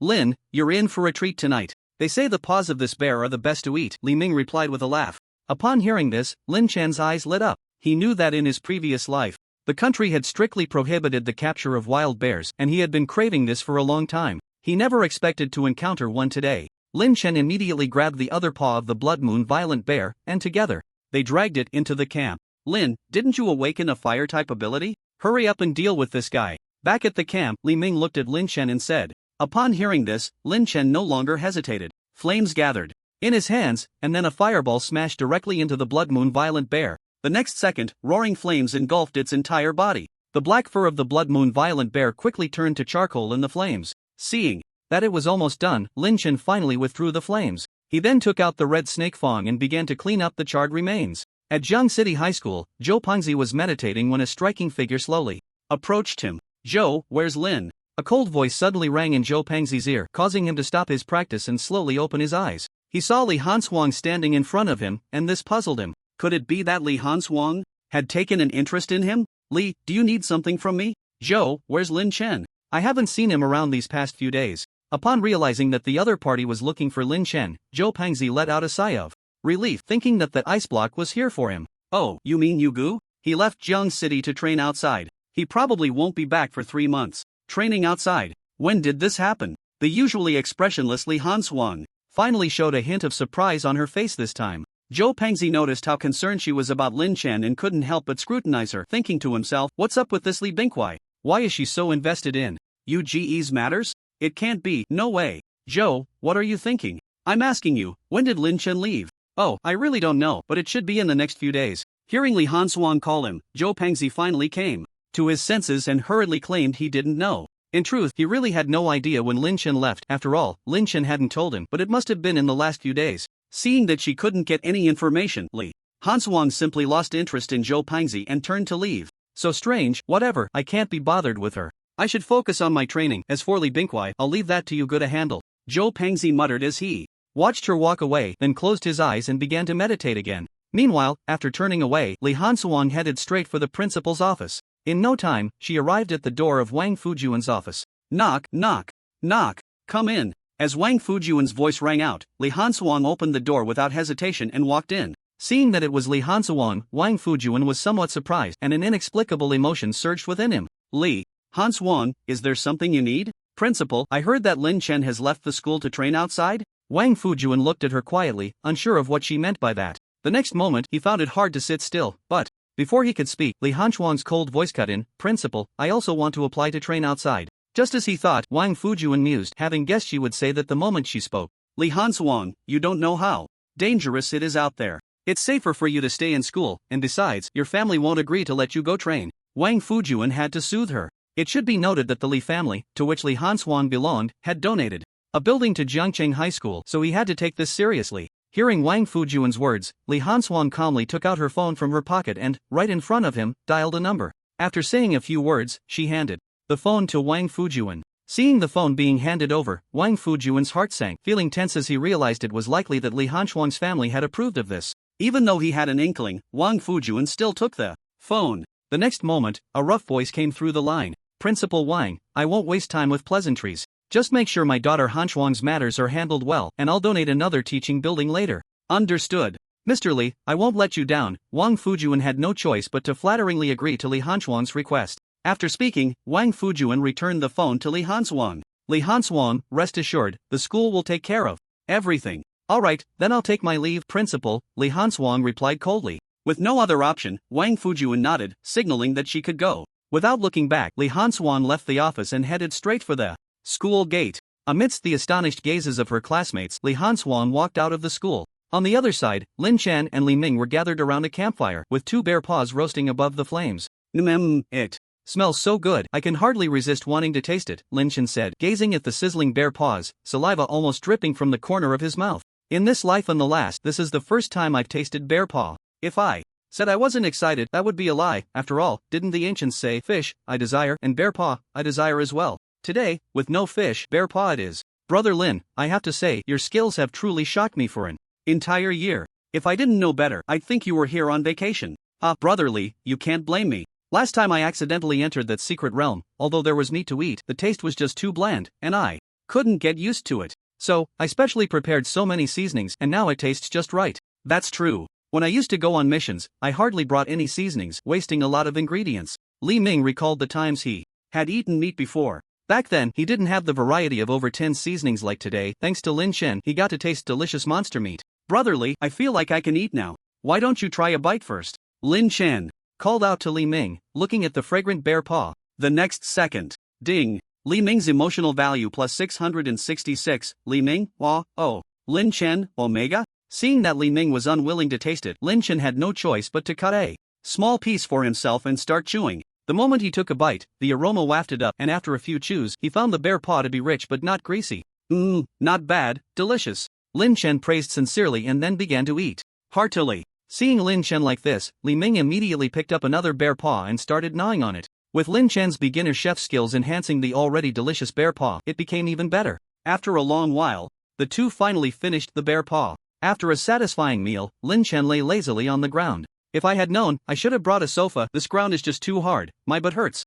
Lin, you're in for a treat tonight. They say the paws of this bear are the best to eat, Li Ming replied with a laugh. Upon hearing this, Lin Chen's eyes lit up. He knew that in his previous life, the country had strictly prohibited the capture of wild bears, and he had been craving this for a long time. He never expected to encounter one today. Lin Chen immediately grabbed the other paw of the blood moon violent bear, and together, they dragged it into the camp. Lin, didn't you awaken a fire-type ability? Hurry up and deal with this guy. Back at the camp, Li Ming looked at Lin Chen and said. Upon hearing this, Lin Chen no longer hesitated. Flames gathered in his hands, and then a fireball smashed directly into the blood moon violent bear. The next second, roaring flames engulfed its entire body. The black fur of the blood moon violent bear quickly turned to charcoal in the flames. Seeing that it was almost done, Lin Chen finally withdrew the flames. He then took out the red snake fang and began to clean up the charred remains. At Jiang City High School, Zhou Pengzi was meditating when a striking figure slowly approached him. Zhou, where's Lin? A cold voice suddenly rang in Zhou Pengzi's ear, causing him to stop his practice and slowly open his eyes. He saw Li Hanshuang standing in front of him, and this puzzled him. Could it be that Li Hanshuang had taken an interest in him? Li, do you need something from me? Zhou, where's Lin Chen? I haven't seen him around these past few days. Upon realizing that the other party was looking for Lin Chen, Zhou Pengzi let out a sigh of relief, thinking that the ice block was here for him. Oh, you mean Yugu? He left Jiang City to train outside. He probably won't be back for 3 months. Training outside. When did this happen? The usually expressionless Li Hanshuang finally showed a hint of surprise on her face this time. Zhou Pengzi noticed how concerned she was about Lin Chen and couldn't help but scrutinize her, thinking to himself, what's up with this Li Bingquai? Why is she so invested in UGE's matters? It can't be, no way. Zhou, what are you thinking? I'm asking you, when did Lin Chen leave? Oh, I really don't know, but it should be in the next few days. Hearing Li Hanshuang call him, Zhou Pengzi finally came to his senses and hurriedly claimed he didn't know. In truth, he really had no idea when Lin Chen left. After all, Lin Chen hadn't told him, but it must have been in the last few days. Seeing that she couldn't get any information, Li Hanshuang simply lost interest in Zhou Pengzi and turned to leave. So strange, whatever, I can't be bothered with her. I should focus on my training. As for Li Bingquai, I'll leave that to you good a handle. Zhou Pengzi muttered as he watched her walk away, then closed his eyes and began to meditate again. Meanwhile, after turning away, Li Hanshuang headed straight for the principal's office. In no time, she arrived at the door of Wang Fujuan's office. Knock, knock, knock, come in. As Wang Fujuan's voice rang out, Li Hanshuang opened the door without hesitation and walked in. Seeing that it was Li Hanshuang, Wang Fujuan was somewhat surprised and an inexplicable emotion surged within him. Li Hanshuang, is there something you need? Principal, I heard that Lin Chen has left the school to train outside? Wang Fujuan looked at her quietly, unsure of what she meant by that. The next moment, he found it hard to sit still, but before he could speak, Li Hanshuang's cold voice cut in, Principal, I also want to apply to train outside. Just as he thought, Wang Fujuan mused, having guessed she would say that the moment she spoke. Li Hanshuang, you don't know how dangerous it is out there. It's safer for you to stay in school, and besides, your family won't agree to let you go train. Wang Fujuan had to soothe her. It should be noted that the Li family, to which Li Hanshuang belonged, had donated a building to Jiangcheng High School, so he had to take this seriously. Hearing Wang Fujuan's words, Li Hanshuang calmly took out her phone from her pocket and, right in front of him, dialed a number. After saying a few words, she handed the phone to Wang Fujuan. Seeing the phone being handed over, Wang Fujuan's heart sank, feeling tense as he realized it was likely that Li Hanshuang's family had approved of this. Even though he had an inkling, Wang Fujuan still took the phone. The next moment, a rough voice came through the line. Principal Wang, I won't waste time with pleasantries. Just make sure my daughter Hanshuang's matters are handled well, and I'll donate another teaching building later. Understood. Mr. Li, I won't let you down. Wang Fujuan had no choice but to flatteringly agree to Li Hanshuang's request. After speaking, Wang Fujuan returned the phone to Li Hanshuang. Li Hanswang, rest assured, the school will take care of everything. Alright, then I'll take my leave, principal, Li Hanswang replied coldly. With no other option, Wang Fujuan nodded, signaling that she could go. Without looking back, Li Hanswang left the office and headed straight for the school gate. Amidst the astonished gazes of her classmates, Li Hanswang walked out of the school. On the other side, Lin Chen and Li Ming were gathered around a campfire, with 2 bear paws roasting above the flames. It smells so good, I can hardly resist wanting to taste it, Lin Chen said, gazing at the sizzling bear paws, saliva almost dripping from the corner of his mouth. In this life and the last, this is the first time I've tasted bear paw. If I said I wasn't excited, that would be a lie. After all, didn't the ancients say, fish, I desire, and bear paw, I desire as well? Today, with no fish, bear paw it is. Brother Lin, I have to say, your skills have truly shocked me for an entire year. If I didn't know better, I'd think you were here on vacation. Brother Li, you can't blame me. Last time I accidentally entered that secret realm, although there was meat to eat, the taste was just too bland, and I couldn't get used to it. So, I specially prepared so many seasonings, and now it tastes just right. That's true. When I used to go on missions, I hardly brought any seasonings, wasting a lot of ingredients. Li Ming recalled the times he had eaten meat before. Back then, he didn't have the variety of over 10 seasonings like today. Thanks to Lin Chen, he got to taste delicious monster meat. Brother Li, I feel like I can eat now. Why don't you try a bite first? Lin Chen called out to Li Ming, looking at the fragrant bear paw. The next second, ding! Li Ming's emotional value plus 666. Li Ming, oh. Lin Chen, omega? Seeing that Li Ming was unwilling to taste it, Lin Chen had no choice but to cut a small piece for himself and start chewing. The moment he took a bite, the aroma wafted up, and after a few chews, he found the bear paw to be rich but not greasy. Not bad, delicious. Lin Chen praised sincerely and then began to eat heartily. Seeing Lin Chen like this, Li Ming immediately picked up another bear paw and started gnawing on it. With Lin Chen's beginner chef skills enhancing the already delicious bear paw, it became even better. After a long while, the two finally finished the bear paw. After a satisfying meal, Lin Chen lay lazily on the ground. If I had known, I should have brought a sofa. This ground is just too hard, my butt hurts.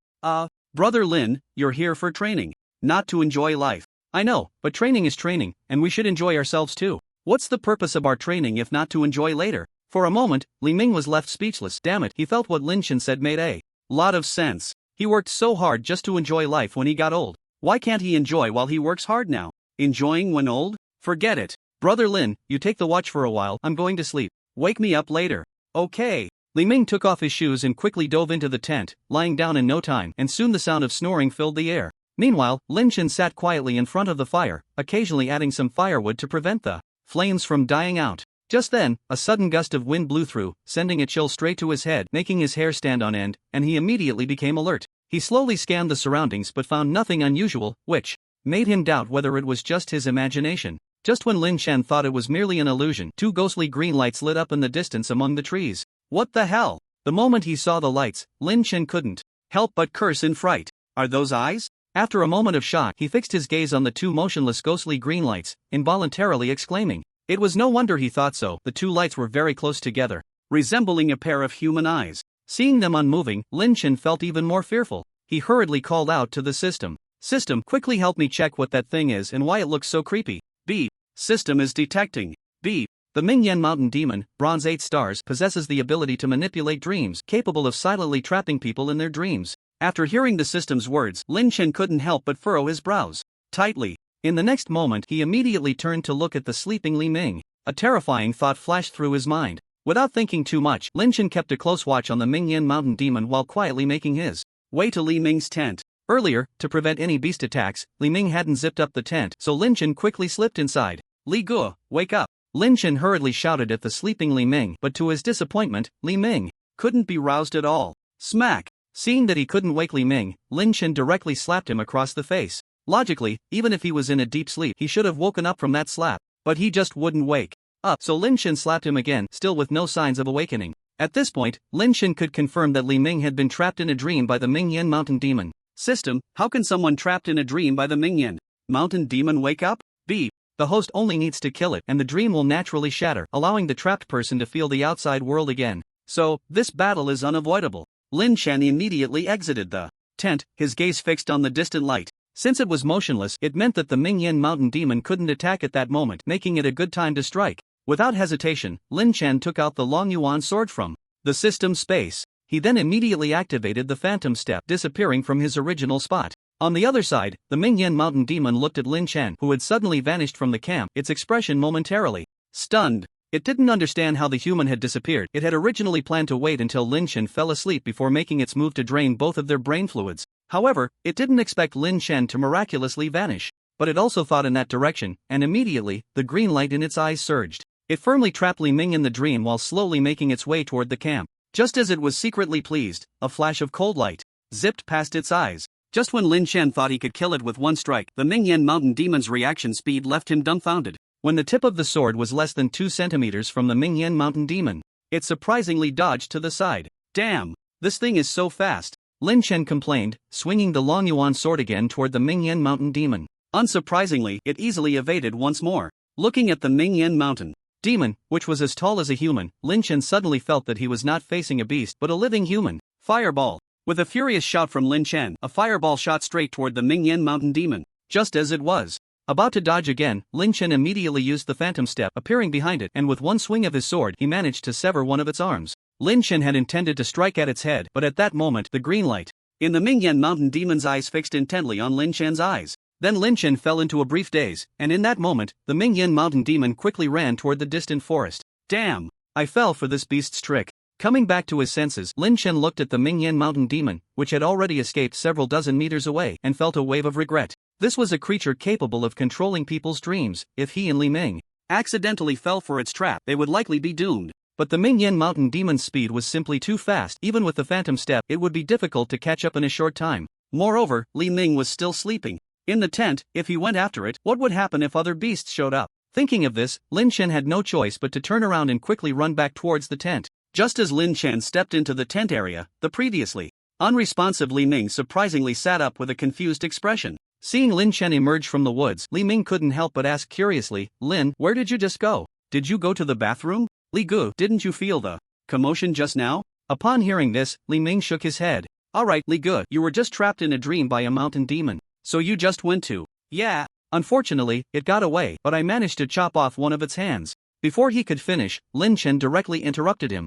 Brother Lin, you're here for training, not to enjoy life. I know, but training is training, and we should enjoy ourselves too. What's the purpose of our training if not to enjoy later? For a moment, Li Ming was left speechless. Damn it, he felt what Lin Chen said made a lot of sense. He worked so hard just to enjoy life when he got old. Why can't he enjoy while he works hard now? Enjoying when old? Forget it. Brother Lin, you take the watch for a while, I'm going to sleep. Wake me up later. Okay. Li Ming took off his shoes and quickly dove into the tent, lying down in no time, and soon the sound of snoring filled the air. Meanwhile, Lin Chen sat quietly in front of the fire, occasionally adding some firewood to prevent the flames from dying out. Just then, a sudden gust of wind blew through, sending a chill straight to his head, making his hair stand on end, and he immediately became alert. He slowly scanned the surroundings but found nothing unusual, which made him doubt whether it was just his imagination. Just when Lin Chen thought it was merely an illusion, 2 ghostly green lights lit up in the distance among the trees. What the hell? The moment he saw the lights, Lin Chen couldn't help but curse in fright. Are those eyes? After a moment of shock, he fixed his gaze on the 2 motionless ghostly green lights, involuntarily exclaiming. It was no wonder he thought so. The 2 lights were very close together, resembling a pair of human eyes. Seeing them unmoving, Lin Chen felt even more fearful. He hurriedly called out to the system. System, quickly help me check what that thing is and why it looks so creepy. B. System is detecting. B. The Mingyan Mountain Demon, bronze 8 stars, possesses the ability to manipulate dreams, capable of silently trapping people in their dreams. After hearing the system's words, Lin Chen couldn't help but furrow his brows tightly. In the next moment, he immediately turned to look at the sleeping Li Ming. A terrifying thought flashed through his mind. Without thinking too much, Lin Chen kept a close watch on the Mingyan Mountain Demon while quietly making his way to Li Ming's tent. Earlier, to prevent any beast attacks, Li Ming hadn't zipped up the tent, so Lin Chen quickly slipped inside. Li Guo, wake up! Lin Chen hurriedly shouted at the sleeping Li Ming, but to his disappointment, Li Ming couldn't be roused at all. Smack! Seeing that he couldn't wake Li Ming, Lin Chen directly slapped him across the face. Logically, even if he was in a deep sleep, he should have woken up from that slap, but he just wouldn't wake up, so Lin Chen slapped him again, still with no signs of awakening. At this point, Lin Chen could confirm that Li Ming had been trapped in a dream by the Mingyan Mountain Demon. System, how can someone trapped in a dream by the Mingyan Mountain Demon wake up? B. The host only needs to kill it and the dream will naturally shatter, allowing the trapped person to feel the outside world again. So, this battle is unavoidable. Lin Chen immediately exited the tent, his gaze fixed on the distant light. Since it was motionless, it meant that the Mingyan Mountain Demon couldn't attack at that moment, making it a good time to strike. Without hesitation, Lin Chen took out the Long Yuan sword from the system space. He then immediately activated the Phantom Step, disappearing from his original spot. On the other side, the Mingyan mountain demon looked at Lin Chen, who had suddenly vanished from the camp, its expression momentarily stunned. It didn't understand how the human had disappeared. It had originally planned to wait until Lin Chen fell asleep before making its move to drain both of their brain fluids. However, it didn't expect Lin Chen to miraculously vanish. But it also thought in that direction, and immediately, the green light in its eyes surged. It firmly trapped Li Ming in the dream while slowly making its way toward the camp. Just as it was secretly pleased, a flash of cold light zipped past its eyes. Just when Lin Chen thought he could kill it with one strike, the Mingyan mountain demon's reaction speed left him dumbfounded. When the tip of the sword was less than 2 centimeters from the Mingyan mountain demon, it surprisingly dodged to the side. Damn, this thing is so fast, Lin Chen complained, swinging the Long Yuan sword again toward the Mingyan mountain demon. Unsurprisingly, it easily evaded once more. Looking at the Mingyan mountain demon, which was as tall as a human, Lin Chen suddenly felt that he was not facing a beast but a living human. Fireball! With a furious shout from Lin Chen, a fireball shot straight toward the Mingyan mountain demon. Just as it was about to dodge again, Lin Chen immediately used the phantom step, appearing behind it, and with one swing of his sword, he managed to sever one of its arms. Lin Chen had intended to strike at its head, but at that moment, the green light in the Mingyan mountain demon's eyes fixed intently on Lin Chen's eyes. Then Lin Chen fell into a brief daze, and in that moment, the Mingyan mountain demon quickly ran toward the distant forest. Damn! I fell for this beast's trick. Coming back to his senses, Lin Chen looked at the Mingyan mountain demon, which had already escaped several dozen meters away, and felt a wave of regret. This was a creature capable of controlling people's dreams. If he and Li Ming accidentally fell for its trap, they would likely be doomed. But the Mingyan mountain demon's speed was simply too fast. Even with the phantom step, it would be difficult to catch up in a short time. Moreover, Li Ming was still sleeping in the tent. If he went after it, what would happen if other beasts showed up? Thinking of this, Lin Chen had no choice but to turn around and quickly run back towards the tent. Just as Lin Chen stepped into the tent area, the previously unresponsive Li Ming surprisingly sat up with a confused expression. Seeing Lin Chen emerge from the woods, Li Ming couldn't help but ask curiously, "Lin, where did you just go? Did you go to the bathroom? Li Gu, didn't you feel the commotion just now?" Upon hearing this, Li Ming shook his head. "Alright, Li Gu, you were just trapped in a dream by a mountain demon. So you just went to..." "Yeah. Unfortunately, it got away, but I managed to chop off one of its hands." Before he could finish, Lin Chen directly interrupted him.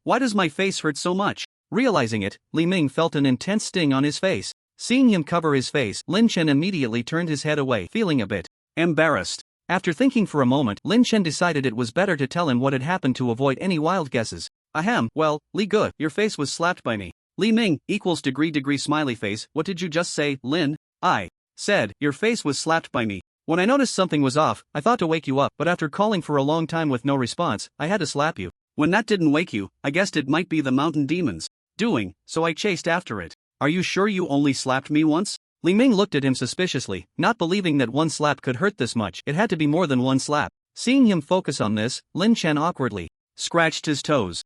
Why does my face hurt so much?" Realizing it, Li Ming felt an intense sting on his face. Seeing him cover his face, Lin Chen immediately turned his head away, feeling a bit embarrassed. After thinking for a moment, Lin Chen decided it was better to tell him what had happened to avoid any wild guesses. "Ahem, well, Li Gu, your face was slapped by me." Li Ming equals degree smiley face. "What did you just say, Lin?" "I said, your face was slapped by me. When I noticed something was off, I thought to wake you up, but after calling for a long time with no response, I had to slap you. When that didn't wake you, I guessed it might be the mountain demon's doing, so I chased after it." "Are you sure you only slapped me once?" Li Ming looked at him suspiciously, not believing that one slap could hurt this much. It had to be more than one slap. Seeing him focus on this, Lin Chen awkwardly scratched his toes.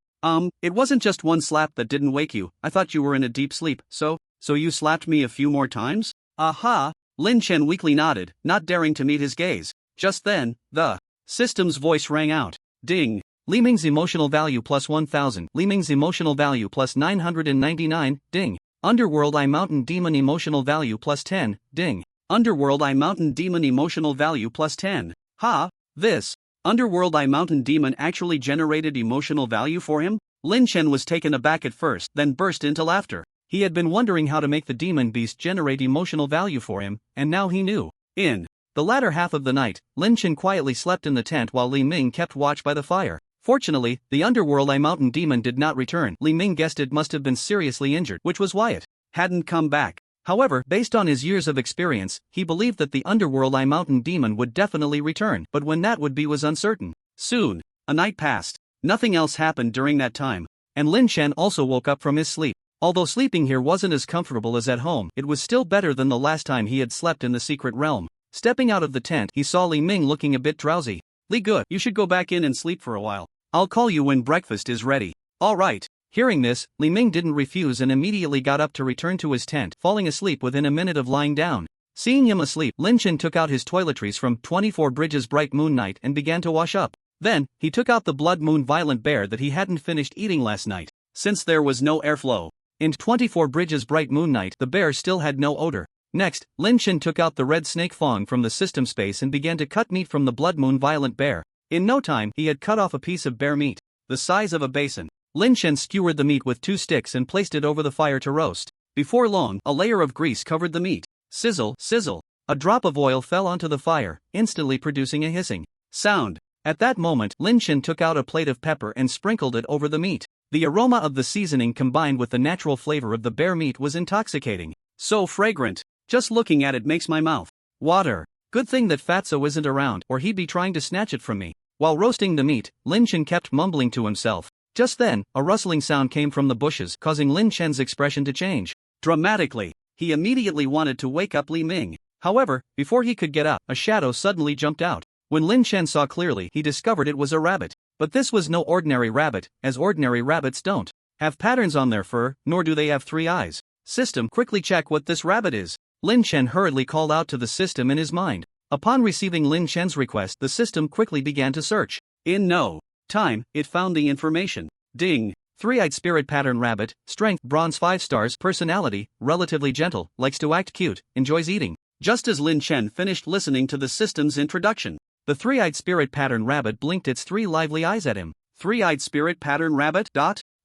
It wasn't just one slap that didn't wake you. I thought you were in a deep sleep, so you slapped me a few more times?" "Aha!" Lin Chen weakly nodded, not daring to meet his gaze. Just then, the system's voice rang out. Ding! Li Ming's emotional value plus 1000. Li Ming's emotional value plus 999. Ding! Underworld Eye Mountain Demon emotional value plus 10. Ding! Underworld Eye Mountain Demon emotional value plus 10. Ha! This Underworld Eye Mountain Demon actually generated emotional value for him? Lin Chen was taken aback at first, then burst into laughter. He had been wondering how to make the demon beast generate emotional value for him, and now he knew. In the latter half of the night, Lin Chen quietly slept in the tent while Li Ming kept watch by the fire. Fortunately, the Underworld Eye Mountain Demon did not return. Li Ming guessed it must have been seriously injured, which was why it hadn't come back. However, based on his years of experience, he believed that the Underworld Eye Mountain Demon would definitely return, but when that would be was uncertain. Soon, a night passed. Nothing else happened during that time, and Lin Chen also woke up from his sleep. Although sleeping here wasn't as comfortable as at home, it was still better than the last time he had slept in the secret realm. Stepping out of the tent, he saw Li Ming looking a bit drowsy. "Li Gu, you should go back in and sleep for a while. I'll call you when breakfast is ready." "All right." Hearing this, Li Ming didn't refuse and immediately got up to return to his tent, falling asleep within a minute of lying down. Seeing him asleep, Lin Chen took out his toiletries from 24 Bridges Bright Moon Night and began to wash up. Then, he took out the Blood Moon Violent Bear that he hadn't finished eating last night. Since there was no airflow in 24 Bridges Bright Moon Night, the bear still had no odor. Next, Lin Chen took out the Red Snake Fong from the system space and began to cut meat from the Blood Moon Violent Bear. In no time, he had cut off a piece of bear meat, the size of a basin. Lin Chen skewered the meat with 2 sticks and placed it over the fire to roast. Before long, a layer of grease covered the meat. Sizzle, sizzle. A drop of oil fell onto the fire, instantly producing a hissing sound. At that moment, Lynch took out a plate of pepper and sprinkled it over the meat. The aroma of the seasoning combined with the natural flavor of the bear meat was intoxicating. So fragrant. Just looking at it makes my mouth water. Good thing that Fatso isn't around, or he'd be trying to snatch it from me. While roasting the meat, Lin Chen kept mumbling to himself. Just then, a rustling sound came from the bushes, causing Lin Chen's expression to change dramatically. He immediately wanted to wake up Li Ming. However, before he could get up, a shadow suddenly jumped out. When Lin Chen saw clearly, he discovered it was a rabbit. But this was no ordinary rabbit, as ordinary rabbits don't have patterns on their fur, nor do they have 3 eyes. System, quickly check what this rabbit is. Lin Chen hurriedly called out to the system in his mind. Upon receiving Lin Chen's request, the system quickly began to search. In no time, it found the information. Ding! 3-eyed spirit pattern rabbit, strength bronze 5 stars, personality relatively gentle, likes to act cute, enjoys eating. Just as Lin Chen finished listening to the system's introduction, the 3-eyed spirit pattern rabbit blinked its 3 lively eyes at him. 3-eyed spirit pattern rabbit?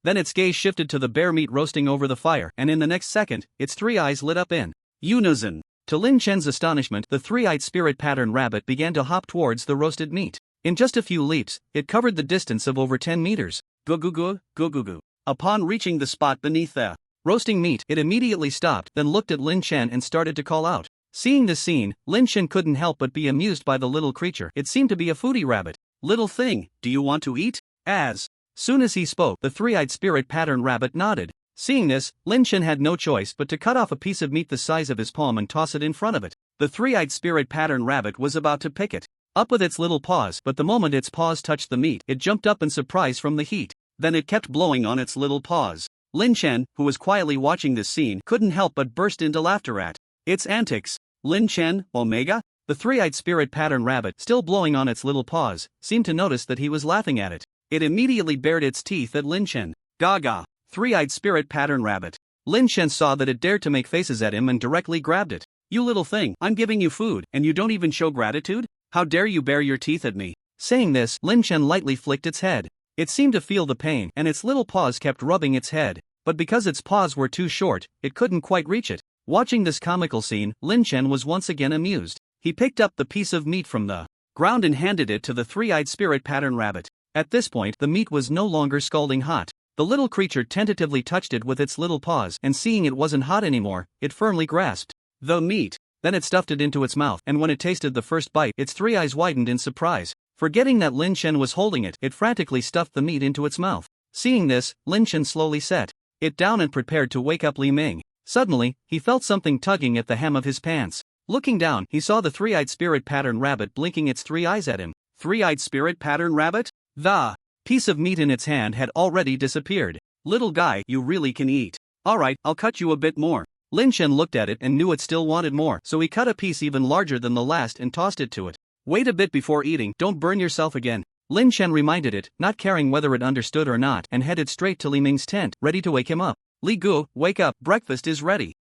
Then its gaze shifted to the bear meat roasting over the fire, and in the next second, its 3 eyes lit up in unison. To Lin Chen's astonishment, the 3-eyed spirit pattern rabbit began to hop towards the roasted meat. In just a few leaps, it covered the distance of over 10 meters. Gu-gu-gu, gu-gu-gu. Upon reaching the spot beneath the roasting meat, it immediately stopped, then looked at Lin Chen and started to call out. Seeing this scene, Lin Chen couldn't help but be amused by the little creature. It seemed to be a foodie rabbit. Little thing, do you want to eat? As soon as he spoke, the 3-eyed spirit pattern rabbit nodded. Seeing this, Lin Chen had no choice but to cut off a piece of meat the size of his palm and toss it in front of it. The 3-eyed spirit pattern rabbit was about to pick it up with its little paws, but the moment its paws touched the meat, it jumped up in surprise from the heat. Then it kept blowing on its little paws. Lin Chen, who was quietly watching this scene, couldn't help but burst into laughter at its antics. Lin Chen, Omega? The 3-eyed spirit pattern rabbit, still blowing on its little paws, seemed to notice that he was laughing at it. It immediately bared its teeth at Lin Chen. Gaga. 3-eyed spirit pattern rabbit. Lin Chen saw that it dared to make faces at him and directly grabbed it. You little thing, I'm giving you food, and you don't even show gratitude? How dare you bare your teeth at me? Saying this, Lin Chen lightly flicked its head. It seemed to feel the pain, and its little paws kept rubbing its head, but because its paws were too short, it couldn't quite reach it. Watching this comical scene, Lin Chen was once again amused. He picked up the piece of meat from the ground and handed it to the 3-eyed spirit pattern rabbit. At this point, the meat was no longer scalding hot. The little creature tentatively touched it with its little paws, and seeing it wasn't hot anymore, it firmly grasped the meat. Then it stuffed it into its mouth, and when it tasted the first bite, its 3 eyes widened in surprise. Forgetting that Lin Chen was holding it, it frantically stuffed the meat into its mouth. Seeing this, Lin Chen slowly set it down and prepared to wake up Li Ming. Suddenly, he felt something tugging at the hem of his pants. Looking down, he saw the 3-eyed spirit pattern rabbit blinking its 3 eyes at him. 3-eyed spirit pattern rabbit? The piece of meat in its hand had already disappeared. Little guy, you really can eat. Alright, I'll cut you a bit more. Lin Chen looked at it and knew it still wanted more, so he cut a piece even larger than the last and tossed it to it. Wait a bit before eating, don't burn yourself again. Lin Chen reminded it, not caring whether it understood or not, and headed straight to Li Ming's tent, ready to wake him up. Li Gu, wake up, breakfast is ready.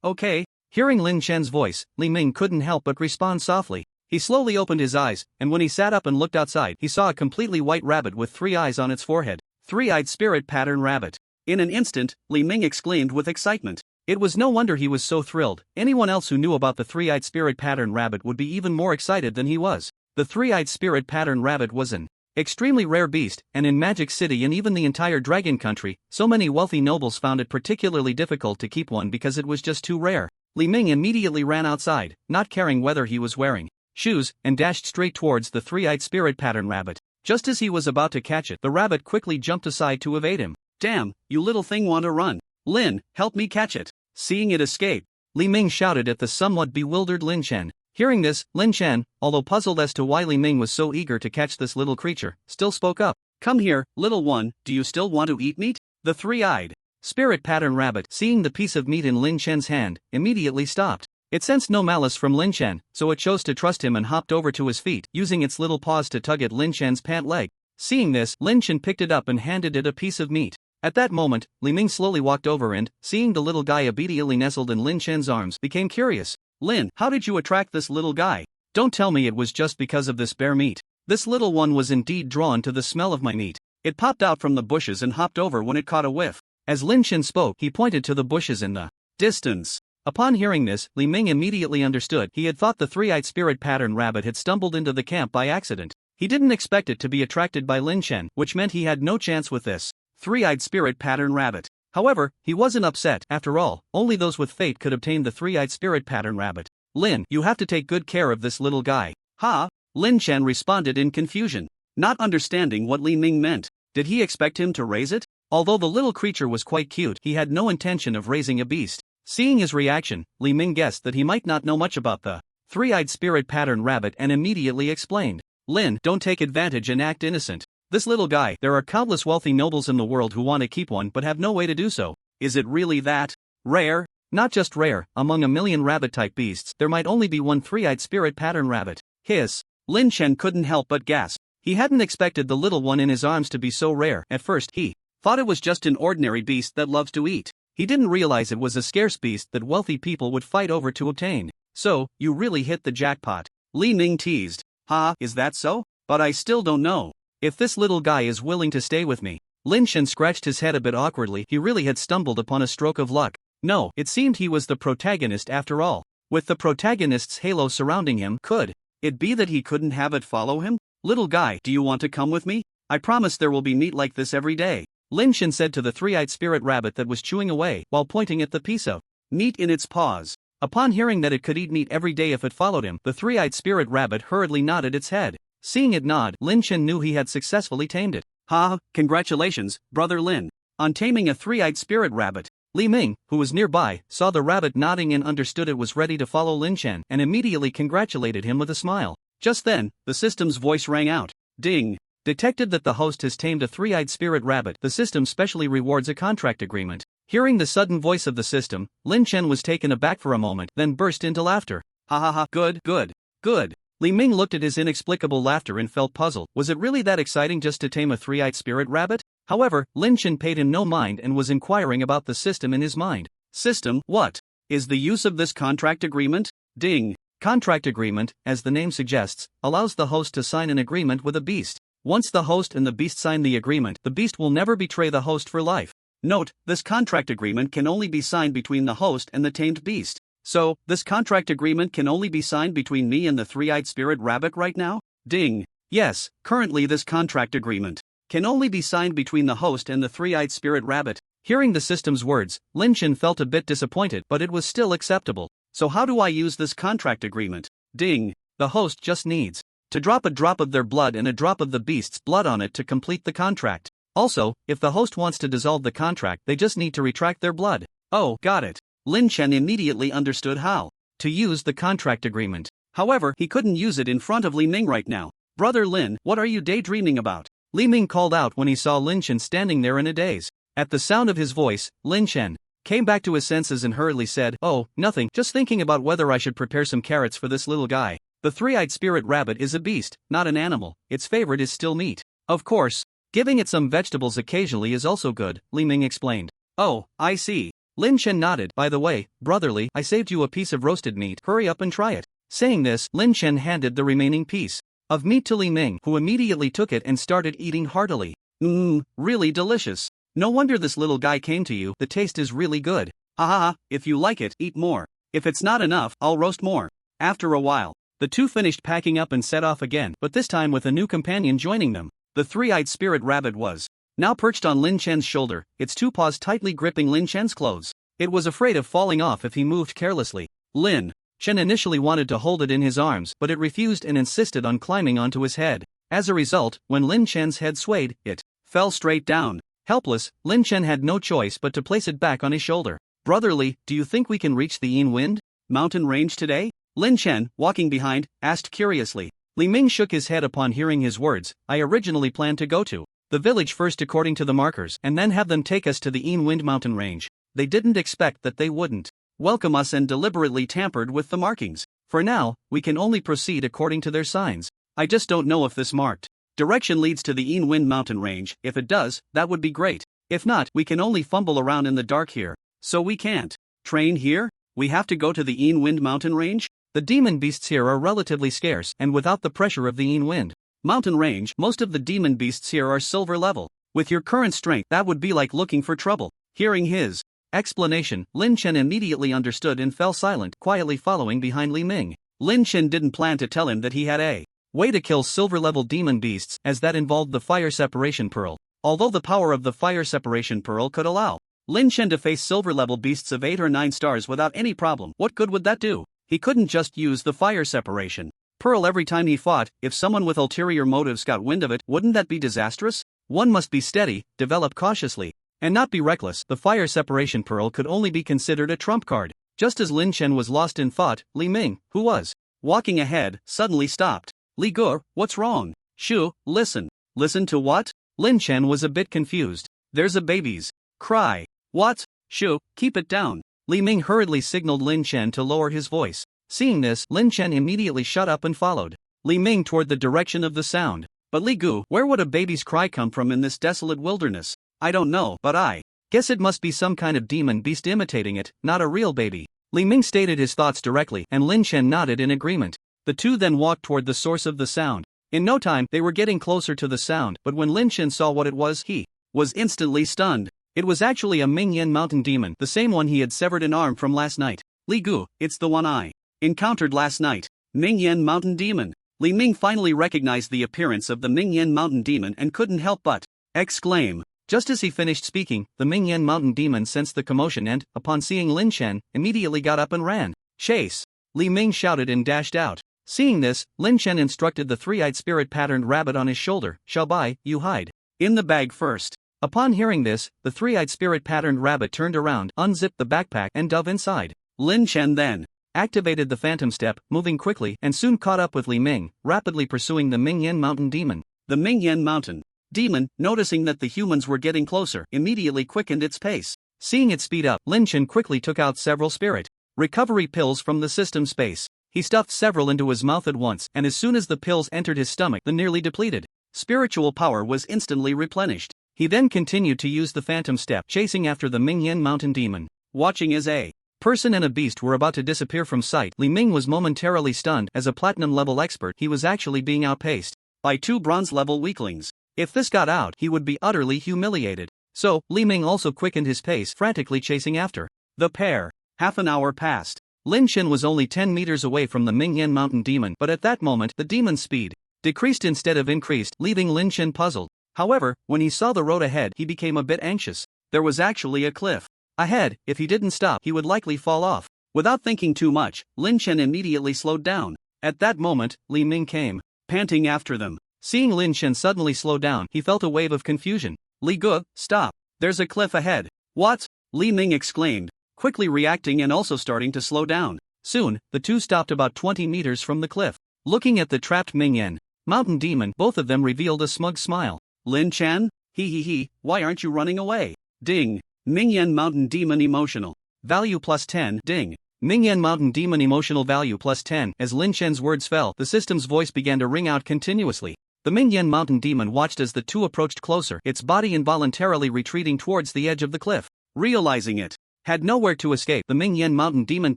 Okay. Hearing Lin Chen's voice, Li Ming couldn't help but respond softly. He slowly opened his eyes, and when he sat up and looked outside, he saw a completely white rabbit with 3 eyes on its forehead. 3-eyed spirit pattern rabbit. In an instant, Li Ming exclaimed with excitement. It was no wonder he was so thrilled. Anyone else who knew about the 3-eyed spirit pattern rabbit would be even more excited than he was. The 3-eyed spirit pattern rabbit was an extremely rare beast, and in Magic City and even the entire Dragon Country, so many wealthy nobles found it particularly difficult to keep one because it was just too rare. Li Ming immediately ran outside, not caring whether he was wearing shoes, and dashed straight towards the 3-eyed spirit pattern rabbit. Just as he was about to catch it, the rabbit quickly jumped aside to evade him. Damn, you little thing want to run. Lin, help me catch it. Seeing it escape, Li Ming shouted at the somewhat bewildered Lin Chen. Hearing this, Lin Chen, although puzzled as to why Li Ming was so eager to catch this little creature, still spoke up. Come here, little one, do you still want to eat meat? The 3-eyed spirit pattern rabbit, seeing the piece of meat in Lin Chen's hand, immediately stopped. It sensed no malice from Lin Chen, so it chose to trust him and hopped over to his feet, using its little paws to tug at Lin Chen's pant leg. Seeing this, Lin Chen picked it up and handed it a piece of meat. At that moment, Li Ming slowly walked over and, seeing the little guy obediently nestled in Lin Chen's arms, became curious. Lin, how did you attract this little guy? Don't tell me it was just because of this bear meat. This little one was indeed drawn to the smell of my meat. It popped out from the bushes and hopped over when it caught a whiff. As Lin Chen spoke, he pointed to the bushes in the distance. Upon hearing this, Li Ming immediately understood. He had thought the three-eyed spirit pattern rabbit had stumbled into the camp by accident. He didn't expect it to be attracted by Lin Chen, which meant he had no chance with this three-eyed spirit pattern rabbit. However, he wasn't upset. After all, only those with fate could obtain the three-eyed spirit pattern rabbit. Lin, you have to take good care of this little guy. Ha? Lin Chen responded in confusion, not understanding what Li Ming meant. Did he expect him to raise it? Although the little creature was quite cute, he had no intention of raising a beast. Seeing his reaction, Li Ming guessed that he might not know much about the three-eyed spirit pattern rabbit and immediately explained. Lin, don't take advantage and act innocent. This little guy, there are countless wealthy nobles in the world who want to keep one but have no way to do so. Is it really that rare? Not just rare, among a million rabbit-type beasts, there might only be one three-eyed spirit pattern rabbit. Hiss. Lin Chen couldn't help but gasp. He hadn't expected the little one in his arms to be so rare. At first, he thought it was just an ordinary beast that loves to eat. He didn't realize it was a scarce beast that wealthy people would fight over to obtain. So, you really hit the jackpot. Li Ming teased. Ha, is that so? But I still don't know if this little guy is willing to stay with me. Lin Chen scratched his head a bit awkwardly. He really had stumbled upon a stroke of luck. No, it seemed he was the protagonist after all. With the protagonist's halo surrounding him, could it be that he couldn't have it follow him? Little guy, do you want to come with me? I promise there will be meat like this every day. Lin Chen said to the three-eyed spirit rabbit that was chewing away while pointing at the piece of meat in its paws. Upon hearing that it could eat meat every day if it followed him, the three-eyed spirit rabbit hurriedly nodded its head. Seeing it nod, Lin Chen knew he had successfully tamed it. Ha, congratulations, brother Lin, on taming a three-eyed spirit rabbit. Li Ming, who was nearby, saw the rabbit nodding and understood it was ready to follow Lin Chen and immediately congratulated him with a smile. Just then, the system's voice rang out. Ding. Detected that the host has tamed a three-eyed spirit rabbit. The system specially rewards a contract agreement. Hearing the sudden voice of the system, Lin Chen was taken aback for a moment, then burst into laughter. Ha ha ha, good. Li Ming looked at his inexplicable laughter and felt puzzled. Was it really that exciting just to tame a three-eyed spirit rabbit? However, Lin Chen paid him no mind and was inquiring about the system in his mind. System, what is the use of this contract agreement? Ding. Contract agreement, as the name suggests, allows the host to sign an agreement with a beast. Once the host and the beast sign the agreement, the beast will never betray the host for life. Note, this contract agreement can only be signed between the host and the tamed beast. So, this contract agreement can only be signed between me and the three-eyed spirit rabbit right now? Ding. Yes, currently this contract agreement can only be signed between the host and the three-eyed spirit rabbit. Hearing the system's words, Lin Chen felt a bit disappointed, but it was still acceptable. So how do I use this contract agreement? Ding. The host just needs to drop a drop of their blood and a drop of the beast's blood on it to complete the contract. Also, if the host wants to dissolve the contract, they just need to retract their blood. Oh, got it. Lin Chen immediately understood how to use the contract agreement. However, he couldn't use it in front of Li Ming right now. Brother Lin, what are you daydreaming about? Li Ming called out when he saw Lin Chen standing there in a daze. At the sound of his voice, Lin Chen came back to his senses and hurriedly said, "Oh, nothing, just thinking about whether I should prepare some carrots for this little guy. The three-eyed spirit rabbit is a beast, not an animal. Its favorite is still meat. Of course, giving it some vegetables occasionally is also good," Li Ming explained. "Oh, I see." Lin Chen nodded. "By the way, brotherly, I saved you a piece of roasted meat. Hurry up and try it." Saying this, Lin Chen handed the remaining piece of meat to Li Ming, who immediately took it and started eating heartily. Really delicious. No wonder this little guy came to you. The taste is really good. Ha, if you like it, eat more. If it's not enough, I'll roast more. After a while, the two finished packing up and set off again, but this time with a new companion joining them. The three-eyed spirit rabbit was now perched on Lin Chen's shoulder, its two paws tightly gripping Lin Chen's clothes. It was afraid of falling off if he moved carelessly. Lin Chen initially wanted to hold it in his arms, but it refused and insisted on climbing onto his head. As a result, when Lin Chen's head swayed, it fell straight down. Helpless, Lin Chen had no choice but to place it back on his shoulder. "Brotherly, do you think we can reach the Yin Wind mountain range today?" Lin Chen, walking behind, asked curiously. Li Ming shook his head upon hearing his words. "I originally planned to go to the village first according to the markers and then have them take us to the Yin Wind mountain range. They didn't expect that they wouldn't welcome us and deliberately tampered with the markings. For now, we can only proceed according to their signs. I just don't know if this marked direction leads to the Yin Wind mountain range. If it does, that would be great. If not, we can only fumble around in the dark here. So we can't train here? We have to go to the Yin Wind mountain range?" The demon beasts here are relatively scarce and without the pressure of the Yin Wind mountain range, most of the demon beasts here are silver level. With your current strength, that would be like looking for trouble. Hearing his Explanation: Lin Chen immediately understood and fell silent, quietly following behind Li Ming. Lin Chen didn't plan to tell him that he had a way to kill silver-level demon beasts, as that involved the fire separation pearl. Although the power of the fire separation pearl could allow Lin Chen to face silver-level beasts of 8 or 9 stars without any problem, what good would that do? He couldn't just use the fire separation pearl every time he fought. If someone with ulterior motives got wind of it, wouldn't that be disastrous? One must be steady, develop cautiously, and not be reckless. The fire separation pearl could only be considered a trump card. Just as Lin Chen was lost in thought, Li Ming, who was walking ahead, suddenly stopped. Li Gu, what's wrong? Shu, listen. Listen to what? Lin Chen was a bit confused. There's a baby's cry. What? Shu, keep it down. Li Ming hurriedly signaled Lin Chen to lower his voice. Seeing this, Lin Chen immediately shut up and followed Li Ming toward the direction of the sound. But Li Gu, where would a baby's cry come from in this desolate wilderness? I don't know, but I guess it must be some kind of demon beast imitating it, not a real baby. Li Ming stated his thoughts directly, and Lin Chen nodded in agreement. The two then walked toward the source of the sound. In no time, they were getting closer to the sound, but when Lin Chen saw what it was, he was instantly stunned. It was actually a Mingyan mountain demon, the same one he had severed an arm from last night. Li Gu, it's the one I encountered last night. Mingyan mountain demon. Li Ming finally recognized the appearance of the Mingyan mountain demon and couldn't help but exclaim. Just as he finished speaking, the Mingyan mountain demon sensed the commotion and, upon seeing Lin Chen, immediately got up and ran. Chase! Li Ming shouted and dashed out. Seeing this, Lin Chen instructed the three-eyed spirit-patterned rabbit on his shoulder, Xiaobai, you hide in the bag first. Upon hearing this, the three-eyed spirit-patterned rabbit turned around, unzipped the backpack and dove inside. Lin Chen then activated the phantom step, moving quickly, and soon caught up with Li Ming, rapidly pursuing the Mingyan mountain demon. The Mingyan mountain demon, noticing that the humans were getting closer, immediately quickened its pace. Seeing it speed up, Lin Chen quickly took out several spirit recovery pills from the system space. He stuffed several into his mouth at once, and as soon as the pills entered his stomach, the nearly depleted spiritual power was instantly replenished. He then continued to use the phantom step, chasing after the Mingyan mountain demon. Watching as a person and a beast were about to disappear from sight, Li Ming was momentarily stunned. As a platinum-level expert, he was actually being outpaced by 2 bronze-level weaklings. If this got out, he would be utterly humiliated. So, Li Ming also quickened his pace, frantically chasing after the pair. Half an hour passed. Lin Chen was only 10 meters away from the Mingyan mountain demon, but at that moment, the demon's speed decreased instead of increased, leaving Lin Chen puzzled. However, when he saw the road ahead, he became a bit anxious. There was actually a cliff ahead. If he didn't stop, he would likely fall off. Without thinking too much, Lin Chen immediately slowed down. At that moment, Li Ming came panting after them. Seeing Lin Chen suddenly slow down, he felt a wave of confusion. Li Gu, stop. There's a cliff ahead. What? Li Ming exclaimed, quickly reacting and also starting to slow down. Soon, the two stopped about 20 meters from the cliff. Looking at the trapped Mingyan mountain demon, both of them revealed a smug smile. Lin Chen? He, why aren't you running away? Ding. Mingyan mountain demon emotional value plus 10. Ding. Mingyan mountain demon emotional value plus 10. As Lin Chen's words fell, the system's voice began to ring out continuously. The Mingyan mountain demon watched as the two approached closer, its body involuntarily retreating towards the edge of the cliff. Realizing it had nowhere to escape, the Mingyan mountain demon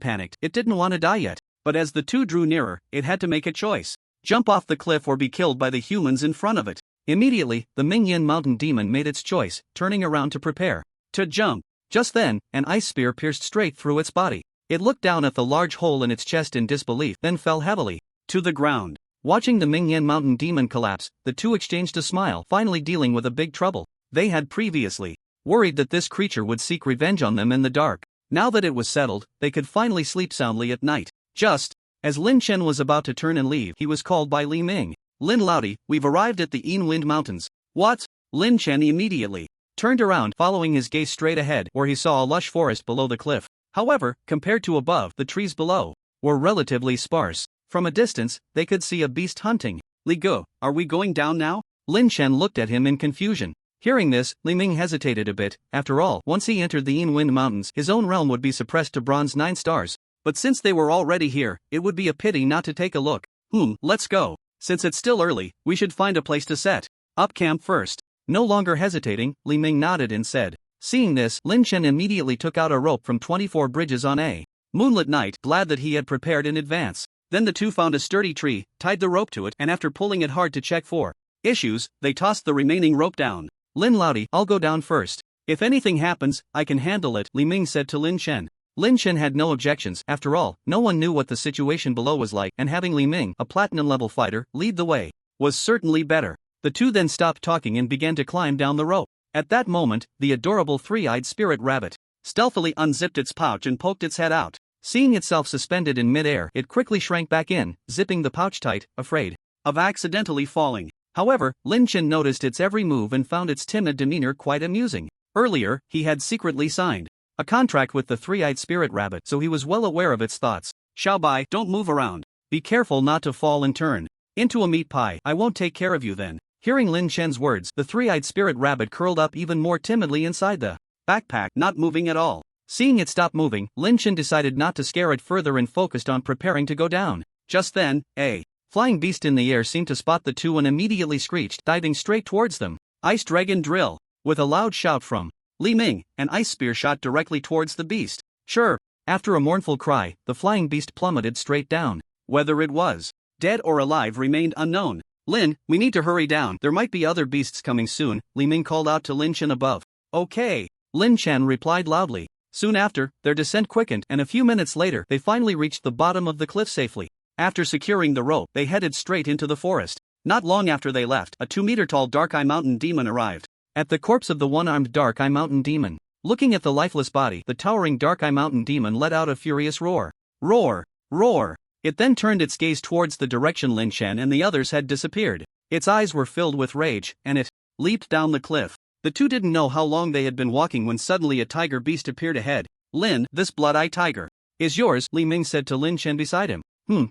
panicked. It didn't want to die yet, but as the two drew nearer, it had to make a choice: jump off the cliff or be killed by the humans in front of it. Immediately, the Mingyan mountain demon made its choice, turning around to prepare to jump. Just then, an ice spear pierced straight through its body. It looked down at the large hole in its chest in disbelief, then fell heavily to the ground. Watching the Mingyan mountain demon collapse, the two exchanged a smile, finally dealing with a big trouble. They had previously worried that this creature would seek revenge on them in the dark. Now that it was settled, they could finally sleep soundly at night. Just as Lin Chen was about to turn and leave, he was called by Li Ming. Lin Laudi, we've arrived at the Wind Mountains. What? Lin Chen immediately turned around, following his gaze straight ahead, where he saw a lush forest below the cliff. However, compared to above, the trees below were relatively sparse. From a distance, they could see a beast hunting. Li Gu, are we going down now? Lin Chen looked at him in confusion. Hearing this, Li Ming hesitated a bit. After all, once he entered the Wind Mountains, his own realm would be suppressed to bronze 9 stars. But since they were already here, it would be a pity not to take a look. Let's go. Since it's still early, we should find a place to set up camp first. No longer hesitating, Li Ming nodded and said. Seeing this, Lin Chen immediately took out a rope from 24 bridges on a moonlit night, glad that he had prepared in advance. Then the two found a sturdy tree, tied the rope to it, and after pulling it hard to check for issues, they tossed the remaining rope down. Lin Laudi, I'll go down first. If anything happens, I can handle it, Li Ming said to Lin Chen. Lin Chen had no objections. After all, no one knew what the situation below was like, and having Li Ming, a platinum-level fighter, lead the way was certainly better. The two then stopped talking and began to climb down the rope. At that moment, the adorable three-eyed spirit rabbit stealthily unzipped its pouch and poked its head out. Seeing itself suspended in mid-air, it quickly shrank back in, zipping the pouch tight, afraid of accidentally falling. However, Lin Chen noticed its every move and found its timid demeanor quite amusing. Earlier, he had secretly signed a contract with the three-eyed spirit rabbit, so he was well aware of its thoughts. Xiaobai, don't move around. Be careful not to fall and turn into a meat pie. I won't take care of you then. Hearing Lin Chen's words, the three-eyed spirit rabbit curled up even more timidly inside the backpack, not moving at all. Seeing it stop moving, Lin Chen decided not to scare it further and focused on preparing to go down. Just then, a flying beast in the air seemed to spot the two and immediately screeched, diving straight towards them. Ice Dragon Drill! With a loud shout from Li Ming, an ice spear shot directly towards the beast. Sure. After a mournful cry, the flying beast plummeted straight down. Whether it was dead or alive remained unknown. Lin, we need to hurry down. There might be other beasts coming soon, Li Ming called out to Lin Chen above. Okay. Lin Chen replied loudly. Soon after, their descent quickened, and a few minutes later, they finally reached the bottom of the cliff safely. After securing the rope, they headed straight into the forest. Not long after they left, a 2-meter-tall dark-eye mountain demon arrived. At the corpse of the one-armed dark-eye mountain demon. Looking at the lifeless body, the towering dark-eye mountain demon let out a furious roar. Roar! Roar! It then turned its gaze towards the direction Lin Chen and the others had disappeared. Its eyes were filled with rage, and it leaped down the cliff. The two didn't know how long they had been walking when suddenly a tiger beast appeared ahead. Lin, this blood-eye tiger is yours, Li Ming said to Lin Chen beside him.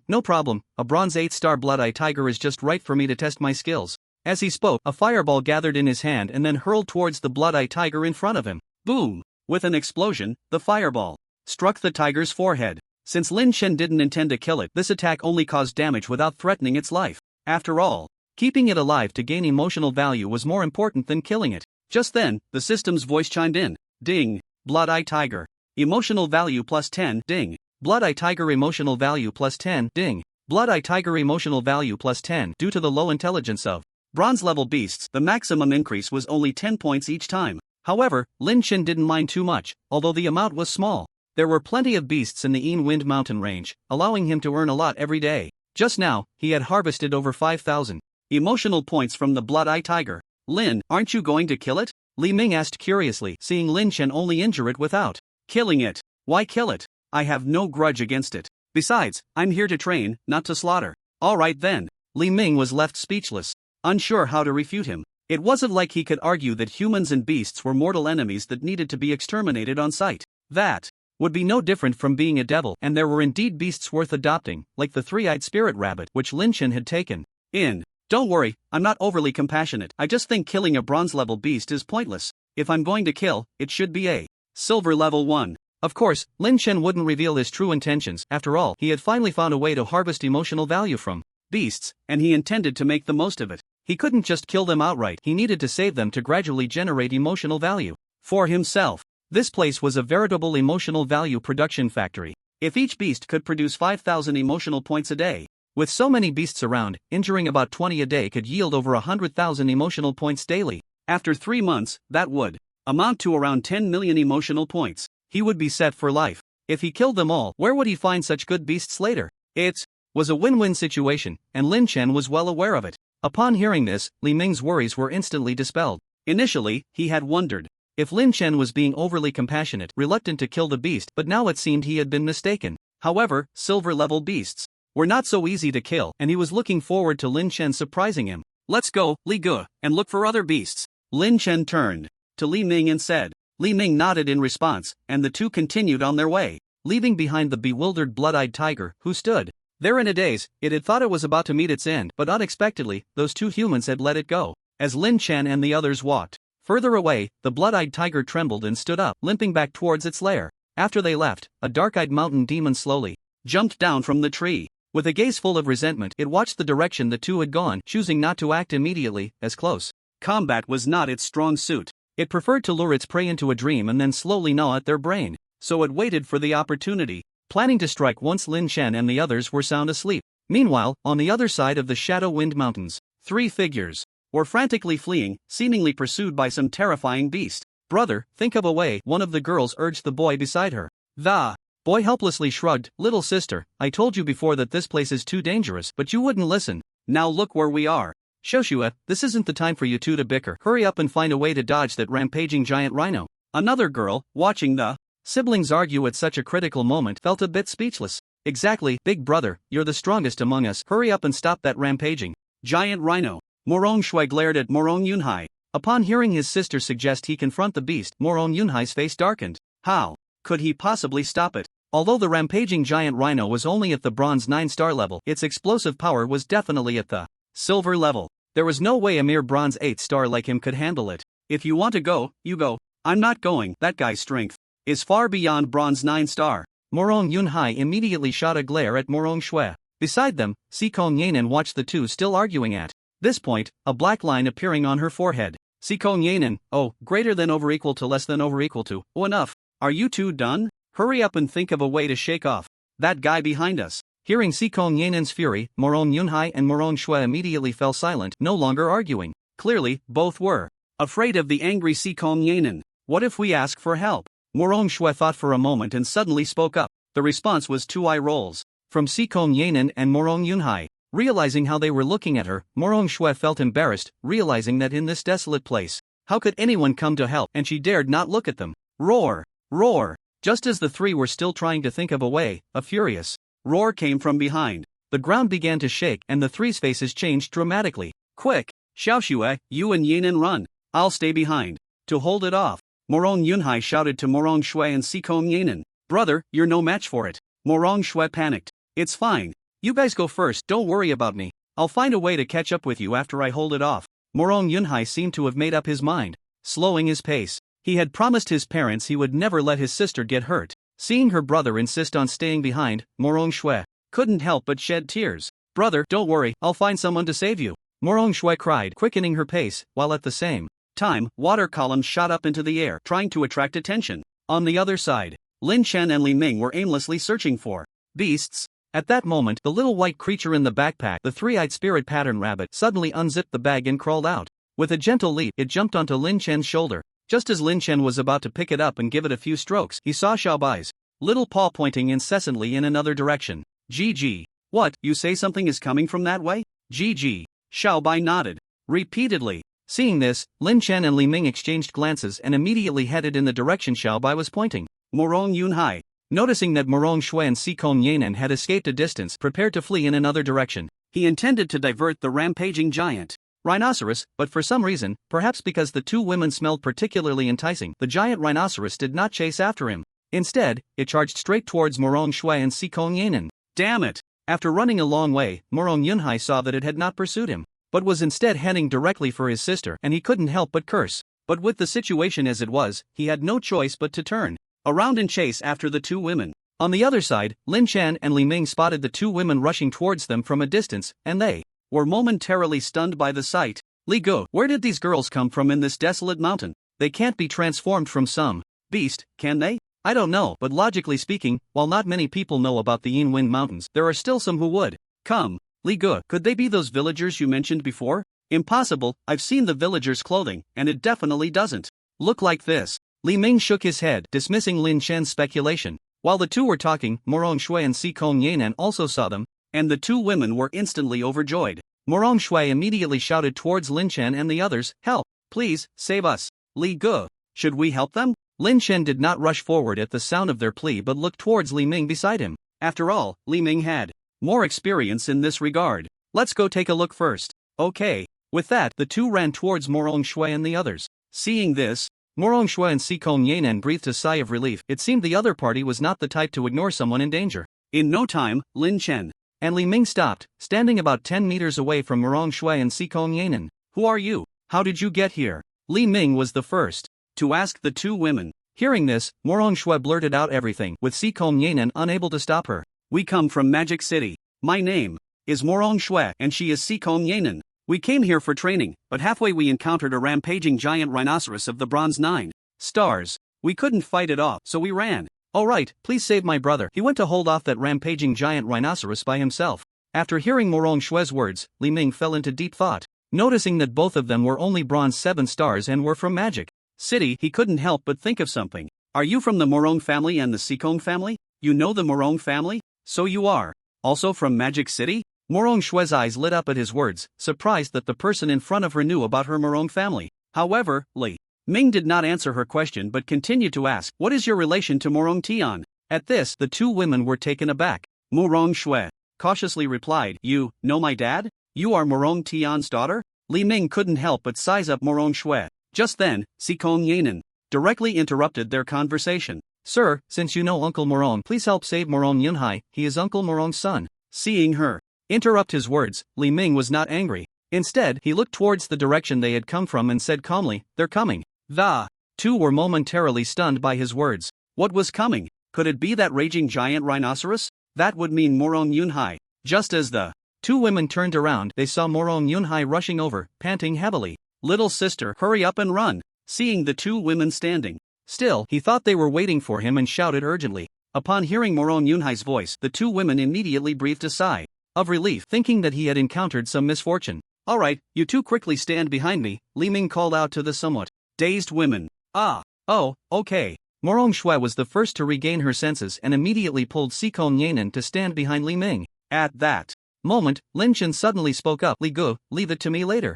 No problem, a bronze 8-star blood-eye tiger is just right for me to test my skills. As he spoke, a fireball gathered in his hand and then hurled towards the blood-eye tiger in front of him. Boom! With an explosion, the fireball struck the tiger's forehead. Since Lin Chen didn't intend to kill it, this attack only caused damage without threatening its life. After all, keeping it alive to gain emotional value was more important than killing it. Just then, the system's voice chimed in. Ding! Blood-eye tiger. Emotional value plus 10. Ding! Blood-eye tiger emotional value plus 10. Ding! Blood-eye tiger emotional value plus 10. Due to the low intelligence of bronze-level beasts, the maximum increase was only 10 points each time. However, Lin Chen didn't mind too much, although the amount was small. There were plenty of beasts in the Yin Wind Mountain range, allowing him to earn a lot every day. Just now, he had harvested over 5,000 emotional points from the blood-eye tiger. Lin, aren't you going to kill it? Li Ming asked curiously, seeing Lin Chen only injure it without killing it. Why kill it? I have no grudge against it. Besides, I'm here to train, not to slaughter. Alright then. Li Ming was left speechless, unsure how to refute him. It wasn't like he could argue that humans and beasts were mortal enemies that needed to be exterminated on sight. That would be no different from being a devil, and there were indeed beasts worth adopting, like the three-eyed spirit rabbit which Lin Chen had taken in. Don't worry, I'm not overly compassionate. I just think killing a bronze-level beast is pointless. If I'm going to kill, it should be a silver level one. Of course, Lin Chen wouldn't reveal his true intentions. After all, he had finally found a way to harvest emotional value from beasts, and he intended to make the most of it. He couldn't just kill them outright, he needed to save them to gradually generate emotional value for himself. This place was a veritable emotional value production factory. If each beast could produce 5,000 emotional points a day, with so many beasts around, injuring about 20 a day could yield over 100,000 emotional points daily. After 3 months, that would amount to around 10 million emotional points. He would be set for life. If he killed them all, where would he find such good beasts later? It was a win-win situation, and Lin Chen was well aware of it. Upon hearing this, Li Ming's worries were instantly dispelled. Initially, he had wondered if Lin Chen was being overly compassionate, reluctant to kill the beast, but now it seemed he had been mistaken. However, silver-level beasts were not so easy to kill, and he was looking forward to Lin Chen surprising him. Let's go, Li Ge, and look for other beasts. Lin Chen turned to Li Ming and said. Li Ming nodded in response, and the two continued on their way, leaving behind the bewildered blood-eyed tiger, who stood there in a daze. It had thought it was about to meet its end, but unexpectedly, those two humans had let it go. As Lin Chen and the others walked further away, the blood-eyed tiger trembled and stood up, limping back towards its lair. After they left, a dark-eyed mountain demon slowly jumped down from the tree. With a gaze full of resentment, it watched the direction the two had gone, choosing not to act immediately, as close combat was not its strong suit. It preferred to lure its prey into a dream and then slowly gnaw at their brain, so it waited for the opportunity, planning to strike once Lin Chen and the others were sound asleep. Meanwhile, on the other side of the Shadow Wind Mountains, 3 figures were frantically fleeing, seemingly pursued by some terrifying beast. Brother, think of a way, one of the girls urged the boy beside her. The boy helplessly shrugged. Little sister, I told you before that this place is too dangerous, but you wouldn't listen. Now look where we are. Shoshua, this isn't the time for you two to bicker. Hurry up and find a way to dodge that rampaging giant rhino. Another girl, watching the siblings argue at such a critical moment, felt a bit speechless. Exactly, big brother, you're the strongest among us. Hurry up and stop that rampaging giant rhino. Morong Shui glared at Morong Yunhai. Upon hearing his sister suggest he confront the beast, Morong Yunhai's face darkened. How could he possibly stop it? Although the rampaging giant rhino was only at the bronze 9-star level, its explosive power was definitely at the silver level. There was no way a mere bronze 8-star like him could handle it. If you want to go, you go. I'm not going. That guy's strength is far beyond bronze 9-star. Morong Yunhai immediately shot a glare at Morong Shui. Beside them, Sikong Yanan watched the two still arguing. At this point, a black line appearing on her forehead. Sikong Yanan, oh, greater than over equal to less than over equal to. Oh, enough. Are you two done? Hurry up and think of a way to shake off that guy behind us. Hearing Sikong Yanan's fury, Morong Yunhai and Morong Shui immediately fell silent, no longer arguing. Clearly, both were afraid of the angry Sikong Yanan. What if we ask for help? Morong Shui thought for a moment and suddenly spoke up. The response was 2 eye rolls from Sikong Yanan and Morong Yunhai. Realizing how they were looking at her, Morong Shui felt embarrassed, realizing that in this desolate place, how could anyone come to help, and she dared not look at them. Roar! Roar! Just as the three were still trying to think of a way, a furious roar came from behind. The ground began to shake and the three's faces changed dramatically. Quick! Xiaoxue, you and Yanan run. I'll stay behind to hold it off. Morong Yunhai shouted to Morong Shui and Sikong Yanan. Brother, you're no match for it. Morong Shui panicked. It's fine. You guys go first, don't worry about me. I'll find a way to catch up with you after I hold it off. Morong Yunhai seemed to have made up his mind, slowing his pace. He had promised his parents he would never let his sister get hurt. Seeing her brother insist on staying behind, Morong Shui couldn't help but shed tears. Brother, don't worry, I'll find someone to save you. Morong Shui cried, quickening her pace, while at the same time, water columns shot up into the air, trying to attract attention. On the other side, Lin Chen and Li Ming were aimlessly searching for beasts. At that moment, the little white creature in the backpack, the three-eyed spirit pattern rabbit, suddenly unzipped the bag and crawled out. With a gentle leap, it jumped onto Lin Chen's shoulder. Just as Lin Chen was about to pick it up and give it a few strokes, he saw Xiao Bai's little paw pointing incessantly in another direction. GG. What, you say something is coming from that way? GG. Xiao Bai nodded repeatedly. Seeing this, Lin Chen and Li Ming exchanged glances and immediately headed in the direction Xiao Bai was pointing. Morong Yunhai, noticing that Morong Shui and Sikong Yanan had escaped a distance, prepared to flee in another direction. He intended to divert the rampaging giant rhinoceros, but for some reason, perhaps because the two women smelled particularly enticing, the giant rhinoceros did not chase after him. Instead, it charged straight towards Morong Shui and Sikong Yanan. Damn it! After running a long way, Morong Yunhai saw that it had not pursued him, but was instead heading directly for his sister, and he couldn't help but curse. But with the situation as it was, he had no choice but to turn around and chase after the two women. On the other side, Lin Chen and Li Ming spotted the two women rushing towards them from a distance, and they were momentarily stunned by the sight. Li Go, where did these girls come from in this desolate mountain? They can't be transformed from some beast, can they? I don't know, but logically speaking, while not many people know about the Yin Wind Mountains, there are still some who would. Come, Li Go, could they be those villagers you mentioned before? Impossible, I've seen the villagers' clothing, and it definitely doesn't look like this. Li Ming shook his head, dismissing Lin Chen's speculation. While the two were talking, Morong Shui and Sikong Yanan also saw them, and the two women were instantly overjoyed. Morong Shui immediately shouted towards Lin Chen and the others, help, please, save us. Li Ge, should we help them? Lin Chen did not rush forward at the sound of their plea but looked towards Li Ming beside him. After all, Li Ming had more experience in this regard. Let's go take a look first. Okay. With that, the two ran towards Morong Shui and the others. Seeing this, Morong Shui and Sikong Yanan breathed a sigh of relief. It seemed the other party was not the type to ignore someone in danger. In no time, Lin Chen and Li Ming stopped, standing about 10 meters away from Morong Shui and Sikong Yanan. Who are you? How did you get here? Li Ming was the first to ask the two women. Hearing this, Morong Shui blurted out everything, with Sikong Yanan unable to stop her. We come from Magic City. My name is Morong Shui and she is Sikong Yanan. We came here for training, but halfway we encountered a rampaging giant rhinoceros of the bronze 9 stars. We couldn't fight it off, so we ran. All right, please save my brother. He went to hold off that rampaging giant rhinoceros by himself. After hearing Morong Shui's words, Li Ming fell into deep thought, noticing that both of them were only bronze 7 stars and were from magic. city, he couldn't help but think of something. Are you from the Morong family and the Sikong family? You know the Morong family? So you are. Also from Magic City? Morong Shue's eyes lit up at his words, surprised that the person in front of her knew about her Morong family. However, Li Ming did not answer her question but continued to ask, what is your relation to Morong Tian? At this, the two women were taken aback. Morong Shue cautiously replied, you know my dad? You are Morong Tian's daughter? Li Ming couldn't help but size up Morong Shue. Just then, Sikong Yanan directly interrupted their conversation. Sir, since you know Uncle Morong, please help save Morong Yunhai, he is Uncle Morong's son. Seeing her interrupt his words, Li Ming was not angry. Instead, he looked towards the direction they had come from and said calmly, they're coming. The two were momentarily stunned by his words. What was coming? Could it be that raging giant rhinoceros? That would mean Morong Yunhai. Just as the two women turned around, they saw Morong Yunhai rushing over, panting heavily. Little sister, hurry up and run. Seeing the two women standing still, he thought they were waiting for him and shouted urgently. Upon hearing Morong Yunhai's voice, the two women immediately breathed a sigh of relief, thinking that he had encountered some misfortune. Alright, you two quickly stand behind me, Li Ming called out to the somewhat dazed women. Oh, okay. Morong Shue was the first to regain her senses and immediately pulled Sikong Yanan to stand behind Li Ming. At that moment, Lynch suddenly spoke up. Li Gu, leave it to me later.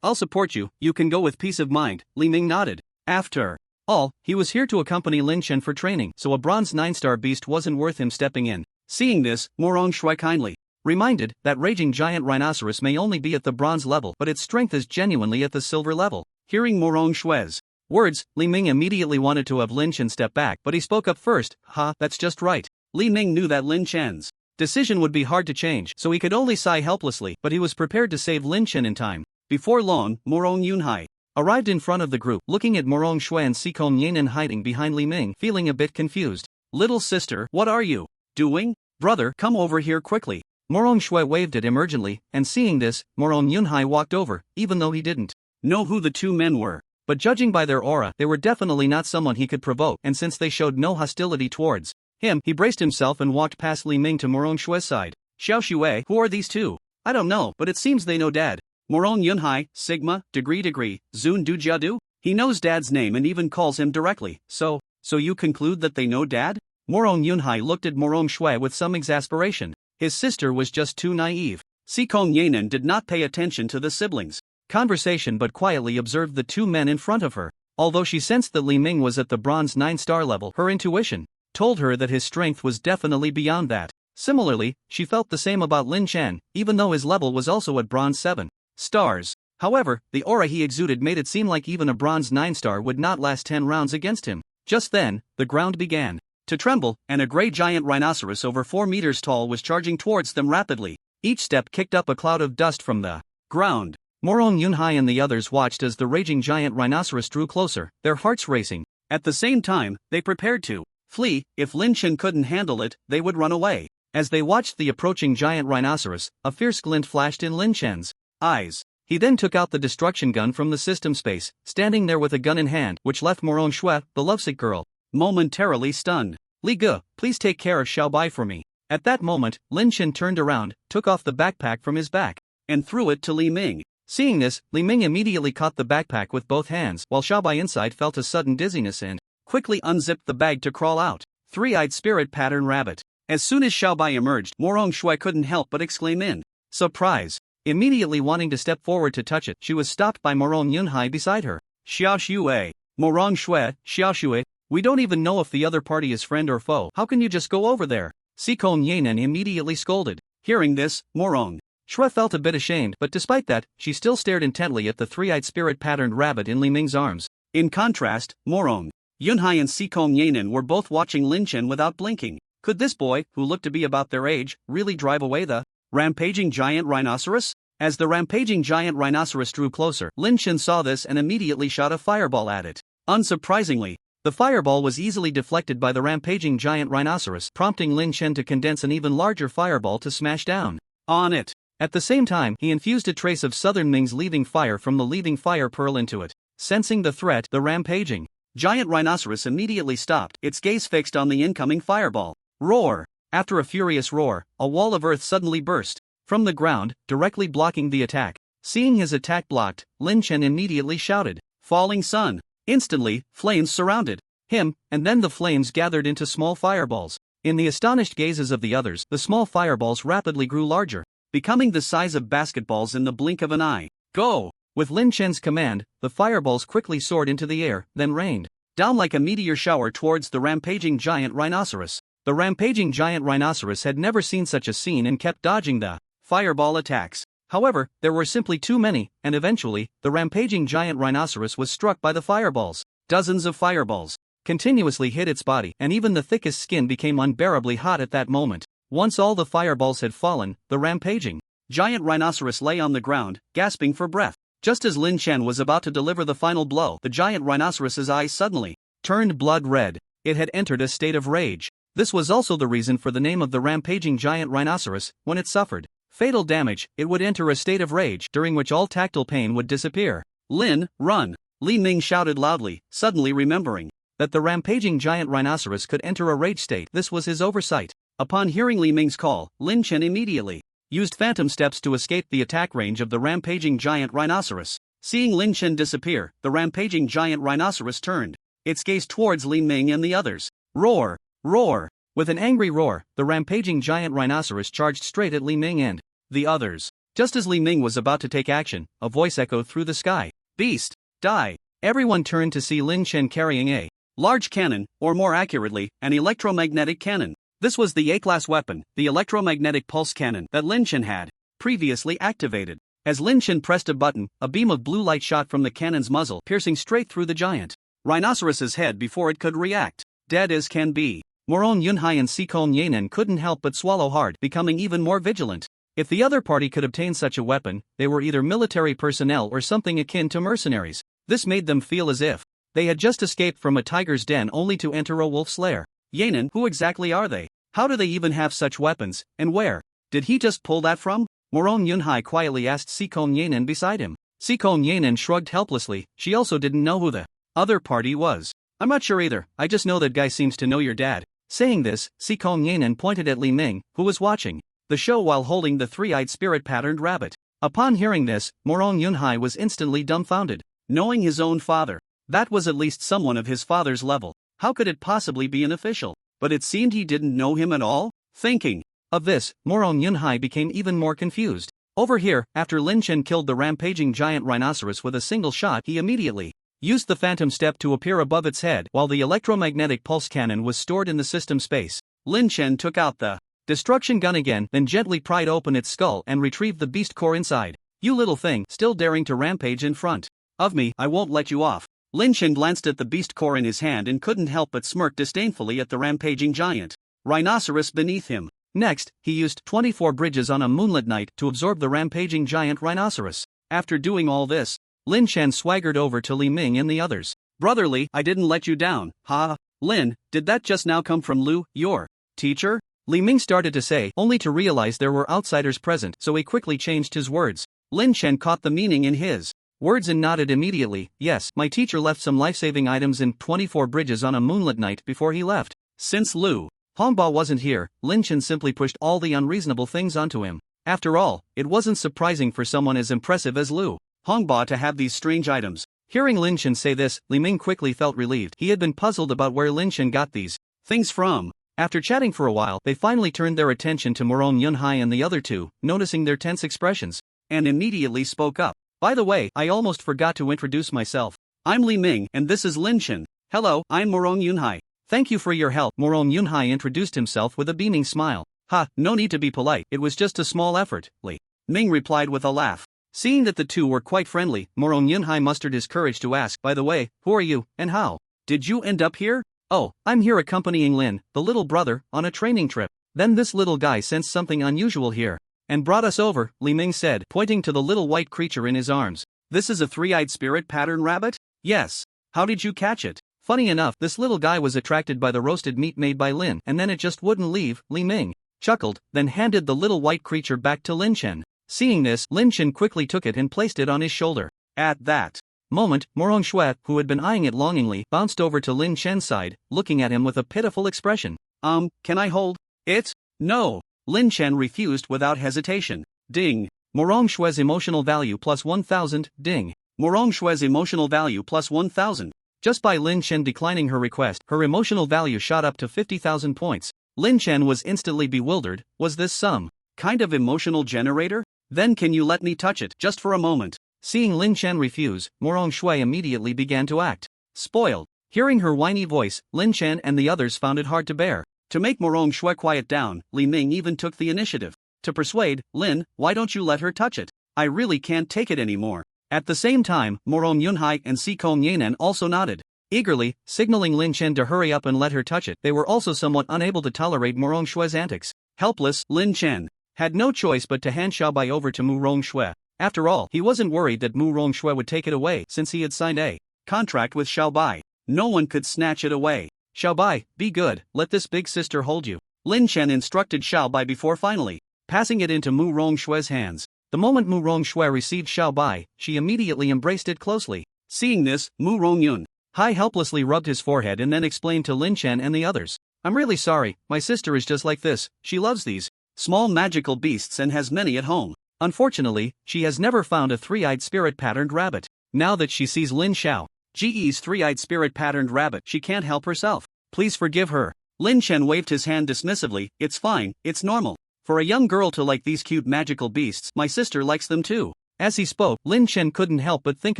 I'll support you, you can go with peace of mind, Li Ming nodded. After all, he was here to accompany Lynch for training, so a bronze 9-star beast wasn't worth him stepping in. Seeing this, Morong Shue kindly reminded that raging giant rhinoceros may only be at the bronze level but its strength is genuinely at the silver level. Hearing Morong Shue's words, Li Ming immediately wanted to have Lin Chen step back, but he spoke up first. That's just right. Li Ming knew that Lin Chen's decision would be hard to change, so he could only sigh helplessly, but he was prepared to save Lin Chen in time. Before long, Morong Yunhai arrived in front of the group, looking at Morong Shue and Sikong Yanan hiding behind Li Ming, feeling a bit confused. Little sister, what are you doing? Brother, come over here quickly. Morong Shue waved at him urgently, and seeing this, Morong Yunhai walked over, even though he didn't know who the two men were. But judging by their aura, they were definitely not someone he could provoke, and since they showed no hostility towards him, he braced himself and walked past Li Ming to Morong Shue's side. Xiao Xue, who are these two? I don't know, but it seems they know Dad. Morong Yunhai, Sigma, degree, Zun Du Jiadu? He knows Dad's name and even calls him directly, so you conclude that they know Dad? Morong Yunhai looked at Morong Shue with some exasperation. His sister was just too naive. Sikong Yanan did not pay attention to the siblings' conversation but quietly observed the two men in front of her. Although she sensed that Li Ming was at the bronze 9-star level, her intuition told her that his strength was definitely beyond that. Similarly, she felt the same about Lin Chen, even though his level was also at bronze 7 stars. However, the aura he exuded made it seem like even a bronze 9-star would not last 10 rounds against him. Just then, the ground began to tremble, and a grey giant rhinoceros over 4 meters tall was charging towards them rapidly. Each step kicked up a cloud of dust from the ground. Morong Yunhai and the others watched as the raging giant rhinoceros drew closer, their hearts racing. At the same time, they prepared to flee. If Lin Chen couldn't handle it, they would run away. As they watched the approaching giant rhinoceros, a fierce glint flashed in Lin Chen's eyes. He then took out the destruction gun from the system space, standing there with a gun in hand, which left Morong Shue, the lovesick girl, momentarily stunned. Li Ge, please take care of Xiaobai for me. At that moment, Lin Chen turned around, took off the backpack from his back, and threw it to Li Ming. Seeing this, Li Ming immediately caught the backpack with both hands, while Xiaobai inside felt a sudden dizziness and quickly unzipped the bag to crawl out. Three-eyed spirit pattern rabbit. As soon as Xiaobai emerged, Morong Shue couldn't help but exclaim in surprise. Immediately wanting to step forward to touch it, she was stopped by Morong Yunhai beside her. Xiao Xue. Morong Shue, Xiao Xue. We don't even know if the other party is friend or foe. How can you just go over there? Sikong Yanan immediately scolded. Hearing this, Morong Shue felt a bit ashamed, but despite that, she still stared intently at the three-eyed spirit-patterned rabbit in Li Ming's arms. In contrast, Morong Yunhai and Sikong Yanan were both watching Lin Chen without blinking. Could this boy, who looked to be about their age, really drive away the rampaging giant rhinoceros? As the rampaging giant rhinoceros drew closer, Lin Chen saw this and immediately shot a fireball at it. Unsurprisingly, the fireball was easily deflected by the rampaging giant rhinoceros, prompting Lin Chen to condense an even larger fireball to smash down on it. At the same time, he infused a trace of Southern Ming's leaving fire from the leaving fire pearl into it. Sensing the threat, the rampaging giant rhinoceros immediately stopped, its gaze fixed on the incoming fireball. Roar! After a furious roar, a wall of earth suddenly burst from the ground, directly blocking the attack. Seeing his attack blocked, Lin Chen immediately shouted, "Falling sun!" Instantly, flames surrounded him, and then the flames gathered into small fireballs. In the astonished gazes of the others, the small fireballs rapidly grew larger, becoming the size of basketballs in the blink of an eye. Go! With Lin Chen's command, the fireballs quickly soared into the air, then rained down like a meteor shower towards the rampaging giant rhinoceros. The rampaging giant rhinoceros had never seen such a scene and kept dodging the fireball attacks. However, there were simply too many, and eventually, the rampaging giant rhinoceros was struck by the fireballs. Dozens of fireballs continuously hit its body, and even the thickest skin became unbearably hot at that moment. Once all the fireballs had fallen, the rampaging giant rhinoceros lay on the ground, gasping for breath. Just as Lin Chen was about to deliver the final blow, the giant rhinoceros's eyes suddenly turned blood red. It had entered a state of rage. This was also the reason for the name of the rampaging giant rhinoceros. When it suffered fatal damage, it would enter a state of rage, during which all tactile pain would disappear. Lin, run! Li Ming shouted loudly, suddenly remembering that the rampaging giant rhinoceros could enter a rage state. This was his oversight. Upon hearing Li Ming's call, Lin Chen immediately used phantom steps to escape the attack range of the rampaging giant rhinoceros. Seeing Lin Chen disappear, the rampaging giant rhinoceros turned its gaze towards Li Ming and the others. Roar! Roar! With an angry roar, the rampaging giant rhinoceros charged straight at Li Ming and the others. Just as Li Ming was about to take action, a voice echoed through the sky. Beast! Die! Everyone turned to see Lin Chen carrying a large cannon, or more accurately, an electromagnetic cannon. This was the A-class weapon, the electromagnetic pulse cannon, that Lin Chen had previously activated. As Lin Chen pressed a button, a beam of blue light shot from the cannon's muzzle, piercing straight through the giant rhinoceros's head before it could react. Dead as can be. Moron Yunhai and Sikon Yanen couldn't help but swallow hard, becoming even more vigilant. If the other party could obtain such a weapon, they were either military personnel or something akin to mercenaries. This made them feel as if they had just escaped from a tiger's den only to enter a wolf's lair. Yanen, who exactly are they? How do they even have such weapons, and where did he just pull that from? Moron Yunhai quietly asked Sikon Yanen beside him. Sikon Yanen shrugged helplessly. She also didn't know who the other party was. I'm not sure either, I just know that guy seems to know your dad. Saying this, Sikon Yanen pointed at Li Ming, who was watching the show while holding the three-eyed spirit-patterned rabbit. Upon hearing this, Moron Yunhai was instantly dumbfounded. Knowing his own father, that was at least someone of his father's level. How could it possibly be an official? But it seemed he didn't know him at all? Thinking of this, Moron Yunhai became even more confused. Over here, after Lin Chen killed the rampaging giant rhinoceros with a single shot, he immediately used the phantom step to appear above its head while the electromagnetic pulse cannon was stored in the system space. Lin Chen took out the destruction gun again, then gently pried open its skull and retrieved the beast core inside. You little thing, still daring to rampage in front of me, I won't let you off. Lin Chen glanced at the beast core in his hand and couldn't help but smirk disdainfully at the rampaging giant rhinoceros beneath him. Next, he used 24 bridges on a moonlit night to absorb the rampaging giant rhinoceros. After doing all this, Lin Chen swaggered over to Li Ming and the others. Brotherly, I didn't let you down, ha. Lin, did that just now come from Lu, your teacher? Li Ming started to say, only to realize there were outsiders present, so he quickly changed his words. Lin Chen caught the meaning in his words and nodded immediately. Yes, my teacher left some life-saving items in 24 bridges on a moonlit night before he left. Since Lu Hongba wasn't here, Lin Chen simply pushed all the unreasonable things onto him. After all, it wasn't surprising for someone as impressive as Lu Hongba to have these strange items. Hearing Lin Chen say this, Li Ming quickly felt relieved. He had been puzzled about where Lin Chen got these things from. After chatting for a while, they finally turned their attention to Moron Yunhai and the other two, noticing their tense expressions, and immediately spoke up. By the way, I almost forgot to introduce myself. I'm Li Ming, and this is Lin Chen. Hello, I'm Moron Yunhai. Thank you for your help. Moron Yunhai introduced himself with a beaming smile. Ha, no need to be polite, it was just a small effort, Li Ming replied with a laugh. Seeing that the two were quite friendly, Moron Yunhai mustered his courage to ask, by the way, who are you, and how did you end up here? Oh, I'm here accompanying Lin, the little brother, on a training trip. Then this little guy sensed something unusual here and brought us over, Li Ming said, pointing to the little white creature in his arms. This is a three-eyed spirit pattern rabbit? Yes. How did you catch it? Funny enough, this little guy was attracted by the roasted meat made by Lin, and then it just wouldn't leave. Li Ming chuckled, then handed the little white creature back to Lin Chen. Seeing this, Lin Chen quickly took it and placed it on his shoulder. At that moment, Morong Shui, who had been eyeing it longingly, bounced over to Lin Chen's side, looking at him with a pitiful expression. Can I hold it? No. Lin Chen refused without hesitation. Ding. Morong Shui's emotional value plus 1000, ding. Morong Shui's emotional value plus 1000. Just by Lin Chen declining her request, her emotional value shot up to 50,000 points. Lin Chen was instantly bewildered. Was this some kind of emotional generator? Then can you let me touch it just for a moment? Seeing Lin Chen refuse, Morong Shui immediately began to act spoiled. Hearing her whiny voice, Lin Chen and the others found it hard to bear. To make Morong Shui quiet down, Li Ming even took the initiative to persuade, Lin, why don't you let her touch it? I really can't take it anymore. At the same time, Morong Yunhai and Si Kong Yanen also nodded eagerly, signaling Lin Chen to hurry up and let her touch it. They were also somewhat unable to tolerate Morong Shui's antics. Helpless, Lin Chen had no choice but to hand Xiaobai over to Morong Shui. After all, he wasn't worried that Morong Shui would take it away since he had signed a contract with Xiaobai. No one could snatch it away. Xiaobai, be good, let this big sister hold you. Lin Chen instructed Xiaobai before finally passing it into Morong Shui's hands. The moment Morong Shui received Xiaobai, she immediately embraced it closely. Seeing this, Morong Yun Hai helplessly rubbed his forehead and then explained to Lin Chen and the others. I'm really sorry, my sister is just like this, she loves these small magical beasts and has many at home. Unfortunately, she has never found a three-eyed spirit-patterned rabbit. Now that she sees Lin Xiao Ji's three-eyed spirit-patterned rabbit, she can't help herself. Please forgive her. Lin Chen waved his hand dismissively. It's fine, it's normal. For a young girl to like these cute magical beasts, my sister likes them too. As he spoke, Lin Chen couldn't help but think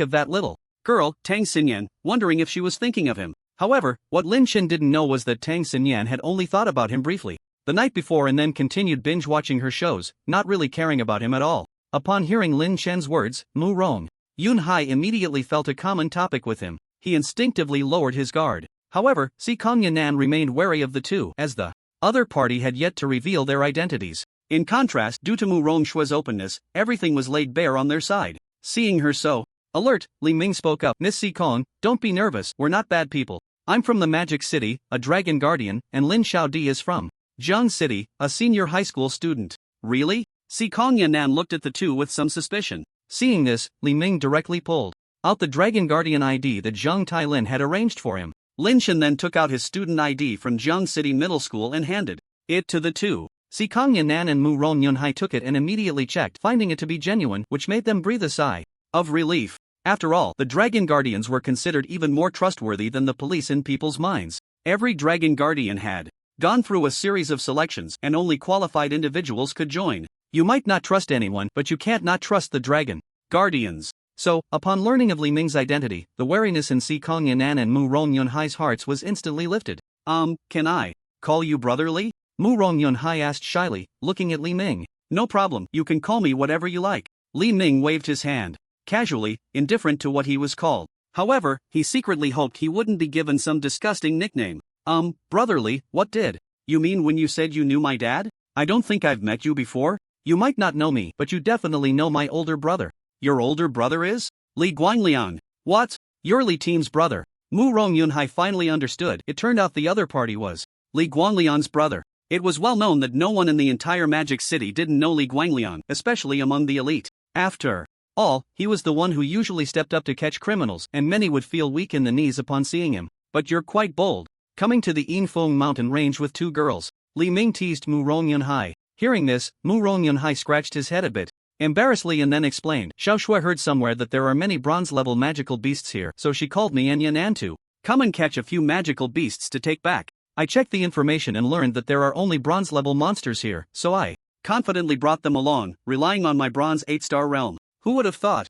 of that little girl, Tang Xinyan, wondering if she was thinking of him. However, what Lin Chen didn't know was that Tang Xinyan had only thought about him briefly the night before and then continued binge-watching her shows, not really caring about him at all. Upon hearing Lin Chen's words, Mu Rong Yun Hai immediately felt a common topic with him. He instinctively lowered his guard. However, Si Kong Yanan remained wary of the two, as the other party had yet to reveal their identities. In contrast, due to Mu Rong Shui's openness, everything was laid bare on their side. Seeing her so alert, Li Ming spoke up. Miss Si Kong, don't be nervous, we're not bad people. I'm from the Magic City, a Dragon Guardian, and Lin Xiaodi is from Jiang City, a senior high school student. Really? Si Kong Yanan looked at the two with some suspicion. Seeing this, Li Ming directly pulled out the Dragon Guardian ID that Zhang Tailin had arranged for him. Lin Chen then took out his student ID from Jiang City Middle School and handed it to the two. Si Kong Yanan and Mu Rong Yunhai took it and immediately checked, finding it to be genuine, which made them breathe a sigh of relief. After all, the Dragon Guardians were considered even more trustworthy than the police in people's minds. Every Dragon Guardian had gone through a series of selections, and only qualified individuals could join. You might not trust anyone, but you can't not trust the Dragon Guardians. So, upon learning of Li Ming's identity, the wariness in Si Kong Yanan and Mu Rong Yunhai's hearts was instantly lifted. Can I call you brotherly? Mu Rong Yunhai asked shyly, looking at Li Ming. No problem, you can call me whatever you like. Li Ming waved his hand casually, indifferent to what he was called. However, he secretly hoped he wouldn't be given some disgusting nickname. Brotherly, what did you mean when you said you knew my dad? I don't think I've met you before. You might not know me, but you definitely know my older brother. Your older brother is? Li Guanglian. What? You're Li Team's brother. Mu Rong Yunhai finally understood. It turned out the other party was Li Guanglian's brother. It was well known that no one in the entire Magic City didn't know Li Guanglian, especially among the elite. After all, he was the one who usually stepped up to catch criminals, and many would feel weak in the knees upon seeing him. But you're quite bold. Coming to the Yinfeng mountain range with two girls. Li Ming teased Mu Rong Yunhai. Hearing this, Mu Rong Yunhai scratched his head a bit embarrassedly and then explained. Xiao Shui heard somewhere that there are many bronze-level magical beasts here, so she called me and Yanan to come and catch a few magical beasts to take back. I checked the information and learned that there are only bronze-level monsters here, so I confidently brought them along, relying on my bronze 8-star realm. Who would have thought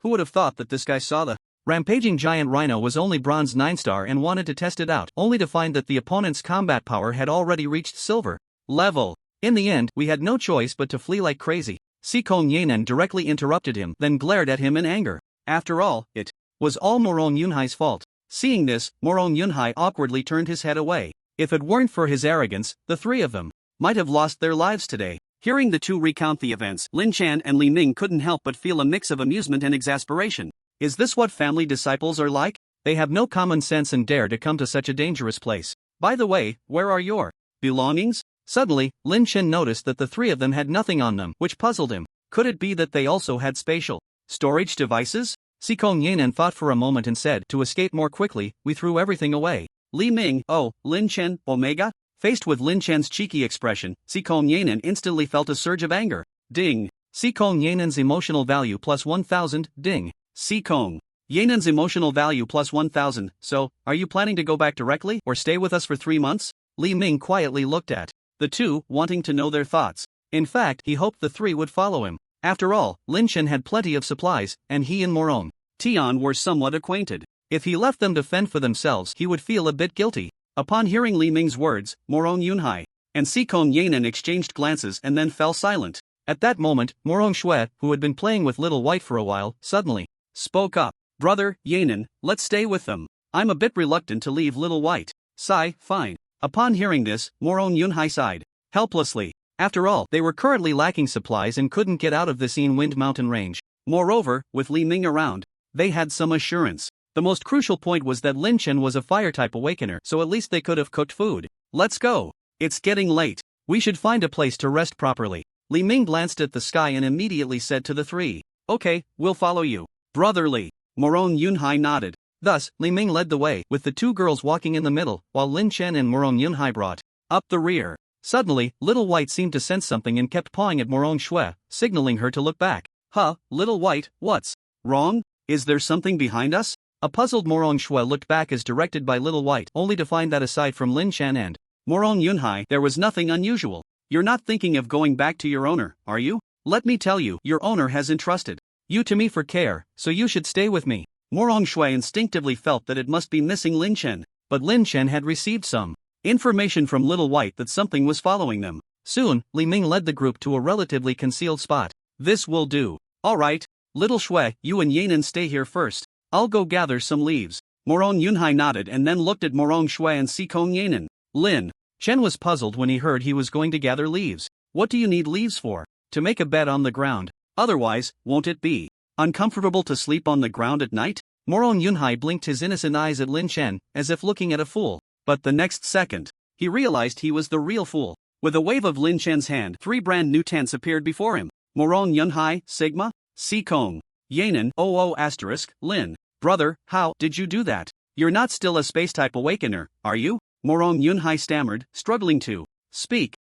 that this guy saw the rampaging giant rhino was only bronze 9-star and wanted to test it out, only to find that the opponent's combat power had already reached silver level. In the end, we had no choice but to flee like crazy. Si Kong Yanan directly interrupted him, then glared at him in anger. After all, it was all Morong Yunhai's fault. Seeing this, Morong Yunhai awkwardly turned his head away. If it weren't for his arrogance, the three of them might have lost their lives today. Hearing the two recount the events, Lin Chan and Li Ming couldn't help but feel a mix of amusement and exasperation. Is this what family disciples are like? They have no common sense and dare to come to such a dangerous place. By the way, where are your belongings? Suddenly, Lin Chen noticed that the three of them had nothing on them, which puzzled him. Could it be that they also had spatial storage devices? Si Kong Yanan thought for a moment and said, to escape more quickly, we threw everything away. Li Ming, oh, Lin Chen, Omega? Faced with Lin Chen's cheeky expression, Si Kong Yanan instantly felt a surge of anger. Ding. Si Kong Yanan's emotional value plus 1000, ding. Si Kong Yanan's emotional value plus 1000, so, are you planning to go back directly or stay with us for 3 months? Li Ming quietly looked at the two, wanting to know their thoughts. In fact, he hoped the three would follow him. After all, Lynch had plenty of supplies, and he and Morong Tian were somewhat acquainted. If he left them to fend for themselves, he would feel a bit guilty. Upon hearing Li Ming's words, Morong Yunhai and Sikong Yanan exchanged glances and then fell silent. At that moment, Morong Shui, who had been playing with Little White for a while, suddenly spoke up. Brother, Yanan, let's stay with them. I'm a bit reluctant to leave Little White. Sigh, fine. Upon hearing this, Morong Yunhai sighed helplessly. After all, they were currently lacking supplies and couldn't get out of the Xine Wind Mountain range. Moreover, with Li Ming around, they had some assurance. The most crucial point was that Lin Chen was a fire-type awakener, so at least they could have cooked food. Let's go. It's getting late. We should find a place to rest properly. Li Ming glanced at the sky and immediately said to the three, Okay, we'll follow you. Brotherly. Morong Yunhai nodded. Thus, Li Ming led the way, with the two girls walking in the middle, while Lin Chen and Morong Yunhai brought up the rear. Suddenly, Little White seemed to sense something and kept pawing at Morong Shui, signaling her to look back. Huh, Little White, what's wrong? Is there something behind us? A puzzled Morong Shui looked back as directed by Little White, only to find that aside from Lin Chen and Morong Yunhai, there was nothing unusual. You're not thinking of going back to your owner, are you? Let me tell you, your owner has entrusted you to me for care, so you should stay with me. Morong Shui instinctively felt that it must be missing Lin Chen, but Lin Chen had received some information from Little White that something was following them. Soon, Li Ming led the group to a relatively concealed spot. This will do. Alright, Little Shui, you and Yanan stay here first. I'll go gather some leaves. Morong Yunhai nodded and then looked at Morong Shui and Sikong Yanan. Lin Chen was puzzled when he heard he was going to gather leaves. What do you need leaves for? To make a bed on the ground. Otherwise, won't it be uncomfortable to sleep on the ground at night? Morong Yunhai blinked his innocent eyes at Lin Chen, as if looking at a fool. But the next second, he realized he was the real fool. With a wave of Lin Chen's hand, 3 brand new tents appeared before him. Morong Yunhai, Sigma, Sikong Yanan, **, Lin. Brother, how did you do that? You're not still a space-type awakener, are you? Morong Yunhai stammered, struggling to speak.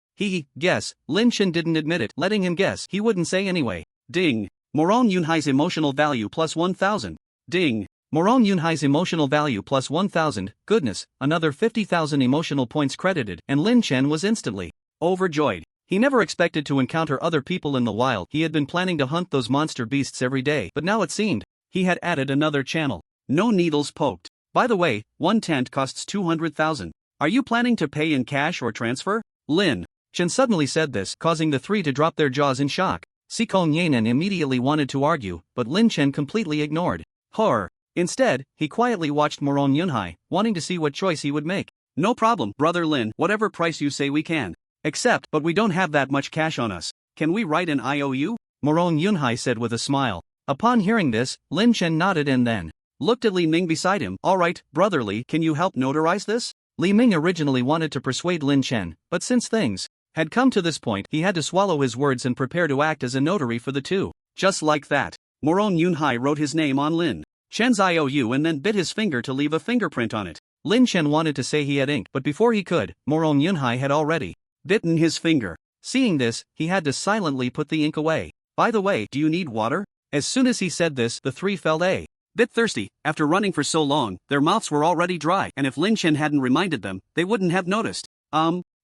Guess. Lin Chen didn't admit it, letting him guess he wouldn't say anyway. Ding. Morong Yunhai's emotional value plus 1000. Ding. Morong Yunhai's emotional value plus 1000, goodness, another 50,000 emotional points credited, and Lin Chen was instantly overjoyed. He never expected to encounter other people in the wild. He had been planning to hunt those monster beasts every day, but now it seemed he had added another channel. No needles poked. By the way, one tent costs 200,000. Are you planning to pay in cash or transfer? Lin Chen suddenly said this, causing the three to drop their jaws in shock. Sikong Yanan immediately wanted to argue, but Lin Chen completely ignored her. Instead, he quietly watched Morong Yunhai, wanting to see what choice he would make. No problem, Brother Lin, whatever price you say we can. Accept, but we don't have that much cash on us. Can we write an IOU? Morong Yunhai said with a smile. Upon hearing this, Lin Chen nodded and then looked at Li Ming beside him. Alright, Brother Li, can you help notarize this? Li Ming originally wanted to persuade Lin Chen, but since things had come to this point, he had to swallow his words and prepare to act as a notary for the two. Just like that, Morong Yunhai wrote his name on Lin Chen's IOU and then bit his finger to leave a fingerprint on it. Lin Chen wanted to say he had ink, but before he could, Morong Yunhai had already bitten his finger. Seeing this, he had to silently put the ink away. By the way, do you need water? As soon as he said this, the three felt a bit thirsty. After running for so long, their mouths were already dry, and if Lin Chen hadn't reminded them, they wouldn't have noticed.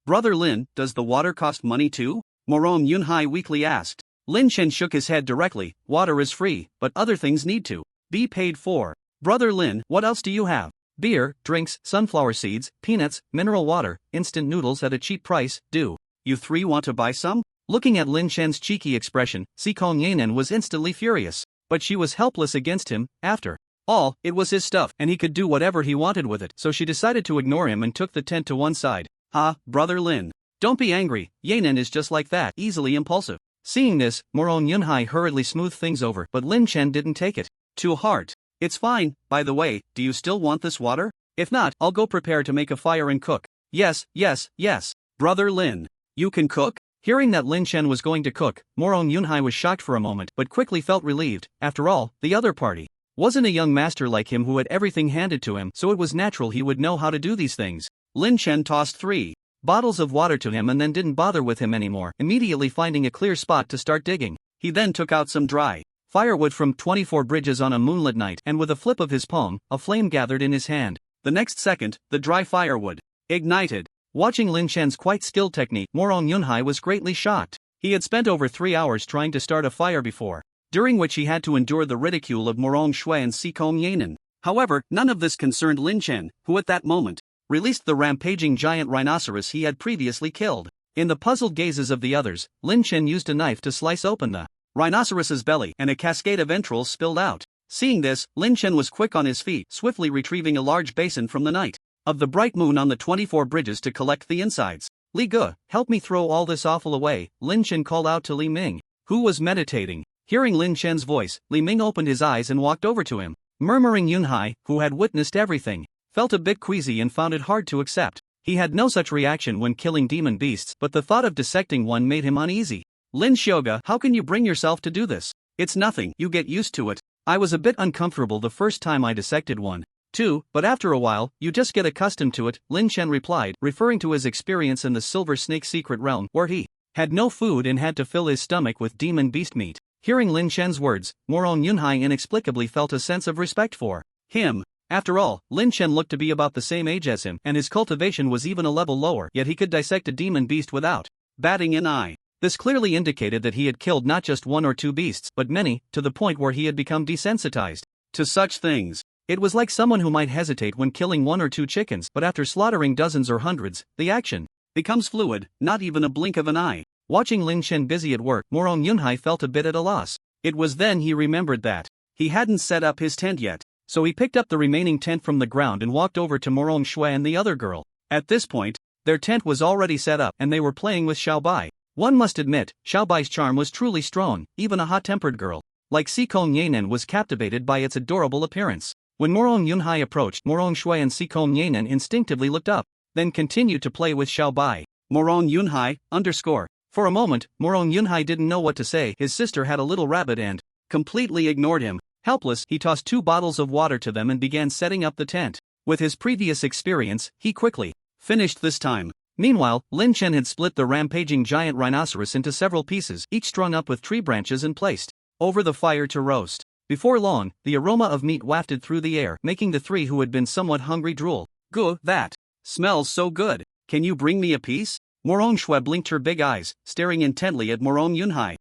Brother Lin, does the water cost money too? Morong Yunhai weakly asked. Lin Chen shook his head directly. Water is free, but other things need to be paid for. Brother Lin, what else do you have? Beer, drinks, sunflower seeds, peanuts, mineral water, instant noodles at a cheap price. Do you three want to buy some? Looking at Lin Chen's cheeky expression, Sikong Yanan was instantly furious. But she was helpless against him. After all, it was his stuff, and he could do whatever he wanted with it, so she decided to ignore him and took the tent to one side. Brother Lin. Don't be angry, Yanan is just like that, easily impulsive. Seeing this, Morong Yunhai hurriedly smoothed things over, but Lin Chen didn't take it to heart. It's fine, by the way, do you still want this water? If not, I'll go prepare to make a fire and cook. Yes. Brother Lin. You can cook? Hearing that Lin Chen was going to cook, Morong Yunhai was shocked for a moment but quickly felt relieved. After all, the other party wasn't a young master like him who had everything handed to him, so it was natural he would know how to do these things. Lin Chen tossed 3 bottles of water to him and then didn't bother with him anymore, immediately finding a clear spot to start digging. He then took out some dry firewood from 24 bridges on a moonlit night, and with a flip of his palm, a flame gathered in his hand. The next second, the dry firewood ignited. Watching Lin Chen's quite skilled technique, Morong Yunhai was greatly shocked. He had spent over 3 hours trying to start a fire before, during which he had to endure the ridicule of Morong Shui and Sikong Yanan. However, none of this concerned Lin Chen, who at that moment released the rampaging giant rhinoceros he had previously killed. In the puzzled gazes of the others, Lin Chen used a knife to slice open the rhinoceros's belly, and a cascade of entrails spilled out. Seeing this, Lin Chen was quick on his feet, swiftly retrieving a large basin from the night of the bright moon on the 24 bridges to collect the insides. Li Ge, help me throw all this offal away, Lin Chen called out to Li Ming, who was meditating. Hearing Lin Chen's voice, Li Ming opened his eyes and walked over to him. Murmuring Yunhai, who had witnessed everything, felt a bit queasy and found it hard to accept. He had no such reaction when killing demon beasts, but the thought of dissecting one made him uneasy. Lin Xiaoge, how can you bring yourself to do this? It's nothing, you get used to it. I was a bit uncomfortable the first time I dissected one, too, but after a while, you just get accustomed to it, Lin Chen replied, referring to his experience in the Silver Snake secret realm, where he had no food and had to fill his stomach with demon beast meat. Hearing Lin Chen's words, Morong Yunhai inexplicably felt a sense of respect for him. After all, Lin Chen looked to be about the same age as him, and his cultivation was even a level lower, yet he could dissect a demon beast without batting an eye. This clearly indicated that he had killed not just 1 or 2 beasts, but many, to the point where he had become desensitized to such things. It was like someone who might hesitate when killing 1 or 2 chickens, but after slaughtering dozens or hundreds, the action becomes fluid, not even a blink of an eye. Watching Lin Chen busy at work, Morong Yunhai felt a bit at a loss. It was then he remembered that he hadn't set up his tent yet, so he picked up the remaining tent from the ground and walked over to Morong Shui and the other girl. At this point, their tent was already set up and they were playing with Xiaobai. One must admit, Xiaobai's charm was truly strong, even a hot-tempered girl like Sikong Yanan was captivated by its adorable appearance. When Morong Yunhai approached, Morong Shui and Sikong Yanan instinctively looked up, then continued to play with Xiaobai. Morong Yunhai, _ For a moment, Morong Yunhai didn't know what to say. His sister had a little rabbit and completely ignored him. Helpless, he tossed 2 bottles of water to them and began setting up the tent. With his previous experience, he quickly finished this time. Meanwhile, Lin Chen had split the rampaging giant rhinoceros into several pieces, each strung up with tree branches and placed over the fire to roast. Before long, the aroma of meat wafted through the air, making the 3 who had been somewhat hungry drool. Goo, that smells so good. Can you bring me a piece? Morong Shui blinked her big eyes, staring intently at Morong Yunhai.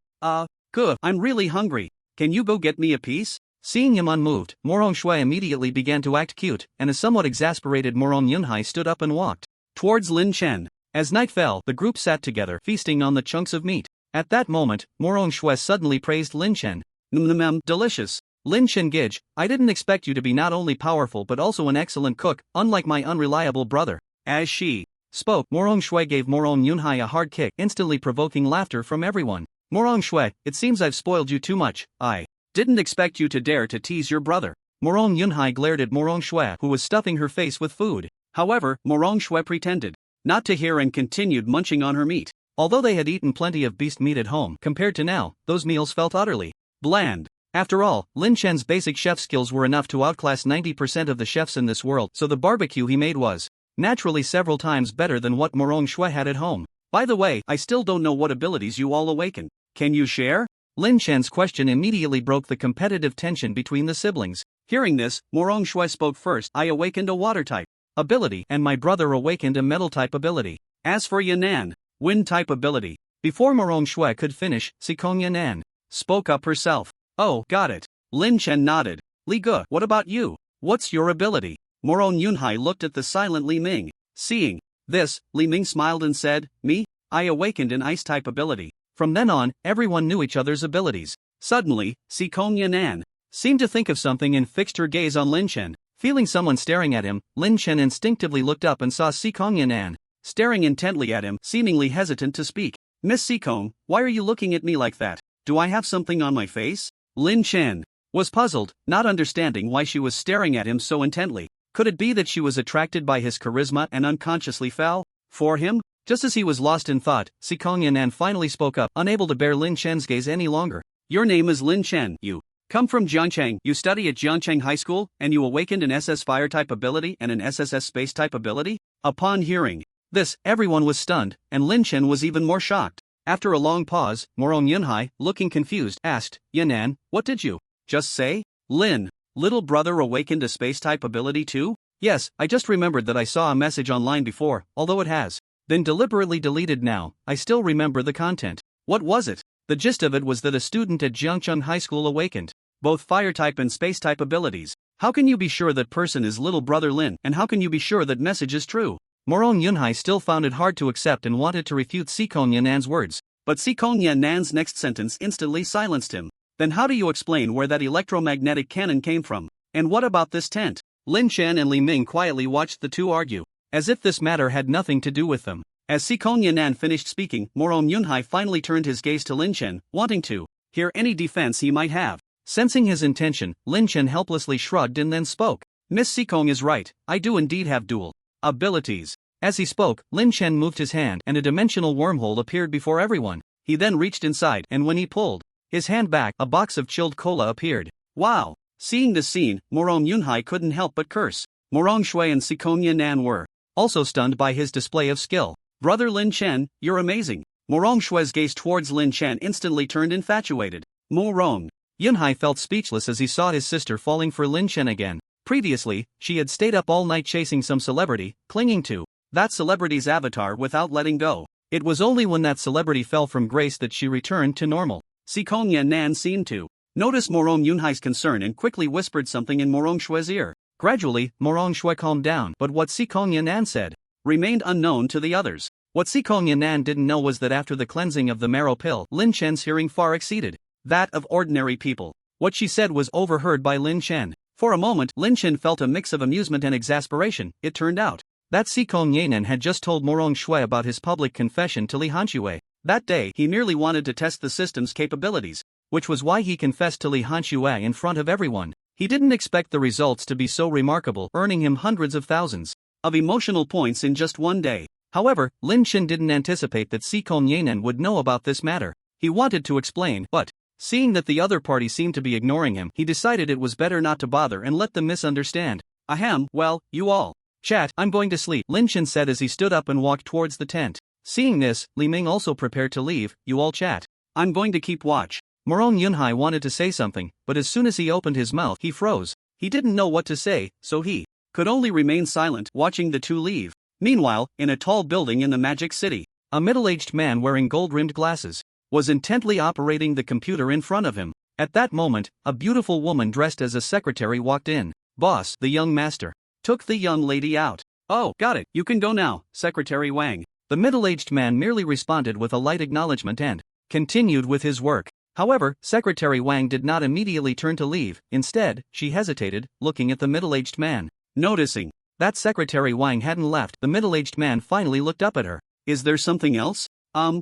Goo, I'm really hungry. Can you go get me a piece? Seeing him unmoved, Morong Shui immediately began to act cute, and a somewhat exasperated Morong Yunhai stood up and walked towards Lin Chen. As night fell, the group sat together, feasting on the chunks of meat. At that moment, Morong Shui suddenly praised Lin Chen. Delicious. Lin Chen Gij, I didn't expect you to be not only powerful but also an excellent cook, unlike my unreliable brother. As she spoke, Morong Shui gave Morong Yunhai a hard kick, instantly provoking laughter from everyone. Morong Shui, it seems I've spoiled you too much. I didn't expect you to dare to tease your brother. Morong Yunhai glared at Morong Shui, who was stuffing her face with food. However, Morong Shui pretended not to hear and continued munching on her meat. Although they had eaten plenty of beast meat at home, compared to now, those meals felt utterly bland. After all, Lin Chen's basic chef skills were enough to outclass 90% of the chefs in this world, so the barbecue he made was naturally several times better than what Morong Shui had at home. By the way, I still don't know what abilities you all awaken. Can you share? Lin Chen's question immediately broke the competitive tension between the siblings. Hearing this, Morong Shui spoke first. I awakened a water type ability, and my brother awakened a metal type ability. As for Yanan, wind type ability. Before Morong Shui could finish, Sikong Yanan spoke up herself. Oh, got it. Lin Chen nodded. Li Ge, what about you? What's your ability? Morong Yunhai looked at the silent Li Ming. Seeing this, Li Ming smiled and said, Me? I awakened an ice type ability. From then on, everyone knew each other's abilities. Suddenly, Sikong Yanan seemed to think of something and fixed her gaze on Lin Chen. Feeling someone staring at him, Lin Chen instinctively looked up and saw Sikong Yanan staring intently at him, seemingly hesitant to speak. Miss Sikong, why are you looking at me like that? Do I have something on my face? Lin Chen was puzzled, not understanding why she was staring at him so intently. Could it be that she was attracted by his charisma and unconsciously fell for him? Just as he was lost in thought, Sikong Yanan finally spoke up, unable to bear Lin Chen's gaze any longer. Your name is Lin Chen, you come from Jiangcheng, you study at Jiangcheng High School, and you awakened an SS Fire type ability and an SSS Space type ability? Upon hearing this, everyone was stunned, and Lin Chen was even more shocked. After a long pause, Morong Yunhai, looking confused, asked, Yanan, what did you just say? Lin, little brother awakened a space-type ability too? Yes, I just remembered that I saw a message online before, although it has been deliberately deleted now. I still remember the content. What was it? The gist of it was that a student at Jiangcheng High School awakened both fire-type and space-type abilities. How can you be sure that person is little brother Lin, and how can you be sure that message is true? Morong Yunhai still found it hard to accept and wanted to refute Sikong Yanan's words, but Sikong Yanan's next sentence instantly silenced him. Then how do you explain where that electromagnetic cannon came from? And what about this tent? Lin Chen and Li Ming quietly watched the two argue, as if this matter had nothing to do with them. As Sikong Yanan finished speaking, Morong Yunhai finally turned his gaze to Lin Chen, wanting to hear any defense he might have. Sensing his intention, Lin Chen helplessly shrugged and then spoke. Miss Sikong is right, I do indeed have dual abilities. As he spoke, Lin Chen moved his hand and a dimensional wormhole appeared before everyone. He then reached inside and when he pulled his hand back, a box of chilled cola appeared. Wow! Seeing this scene, Morong Yunhai couldn't help but curse. Morong Shui and Sikong Yanan were also stunned by his display of skill. Brother Lin Chen, you're amazing. Morong Shui's gaze towards Lin Chen instantly turned infatuated. Morong Yunhai felt speechless as he saw his sister falling for Lin Chen again. Previously, she had stayed up all night chasing some celebrity, clinging to that celebrity's avatar without letting go. It was only when that celebrity fell from grace that she returned to normal. Sikong Yanan seemed to notice Morong Yunhai's concern and quickly whispered something in Morong Shui's ear. Gradually, Morong Shui calmed down, but what Sikong Yanan said remained unknown to the others. What Sikong Yanan didn't know was that after the cleansing of the Marrow pill, Lin Chen's hearing far exceeded that of ordinary people. What she said was overheard by Lin Chen. For a moment, Lin Chen felt a mix of amusement and exasperation. It turned out that Sikong Yanan had just told Morong Shui about his public confession to Li Hanshui. That day, he merely wanted to test the system's capabilities, which was why he confessed to Li Hanshui in front of everyone. He didn't expect the results to be so remarkable, earning him hundreds of thousands of emotional points in just one day. However, Lin Chen didn't anticipate that Sikong Yanan would know about this matter. He wanted to explain, but seeing that the other party seemed to be ignoring him, he decided it was better not to bother and let them misunderstand. Ahem, well, you all chat, I'm going to sleep, Lin Chen said as he stood up and walked towards the tent. Seeing this, Li Ming also prepared to leave. You all chat. I'm going to keep watch. Morong Yunhai wanted to say something, but as soon as he opened his mouth, he froze. He didn't know what to say, so he could only remain silent, watching the two leave. Meanwhile, in a tall building in the Magic City, a middle-aged man wearing gold-rimmed glasses was intently operating the computer in front of him. At that moment, a beautiful woman dressed as a secretary walked in. Boss, the young master took the young lady out. Oh, got it, you can go now, Secretary Wang. The middle-aged man merely responded with a light acknowledgement and continued with his work. However, Secretary Wang did not immediately turn to leave. Instead, she hesitated, looking at the middle-aged man. Noticing that Secretary Wang hadn't left, the middle-aged man finally looked up at her. Is there something else?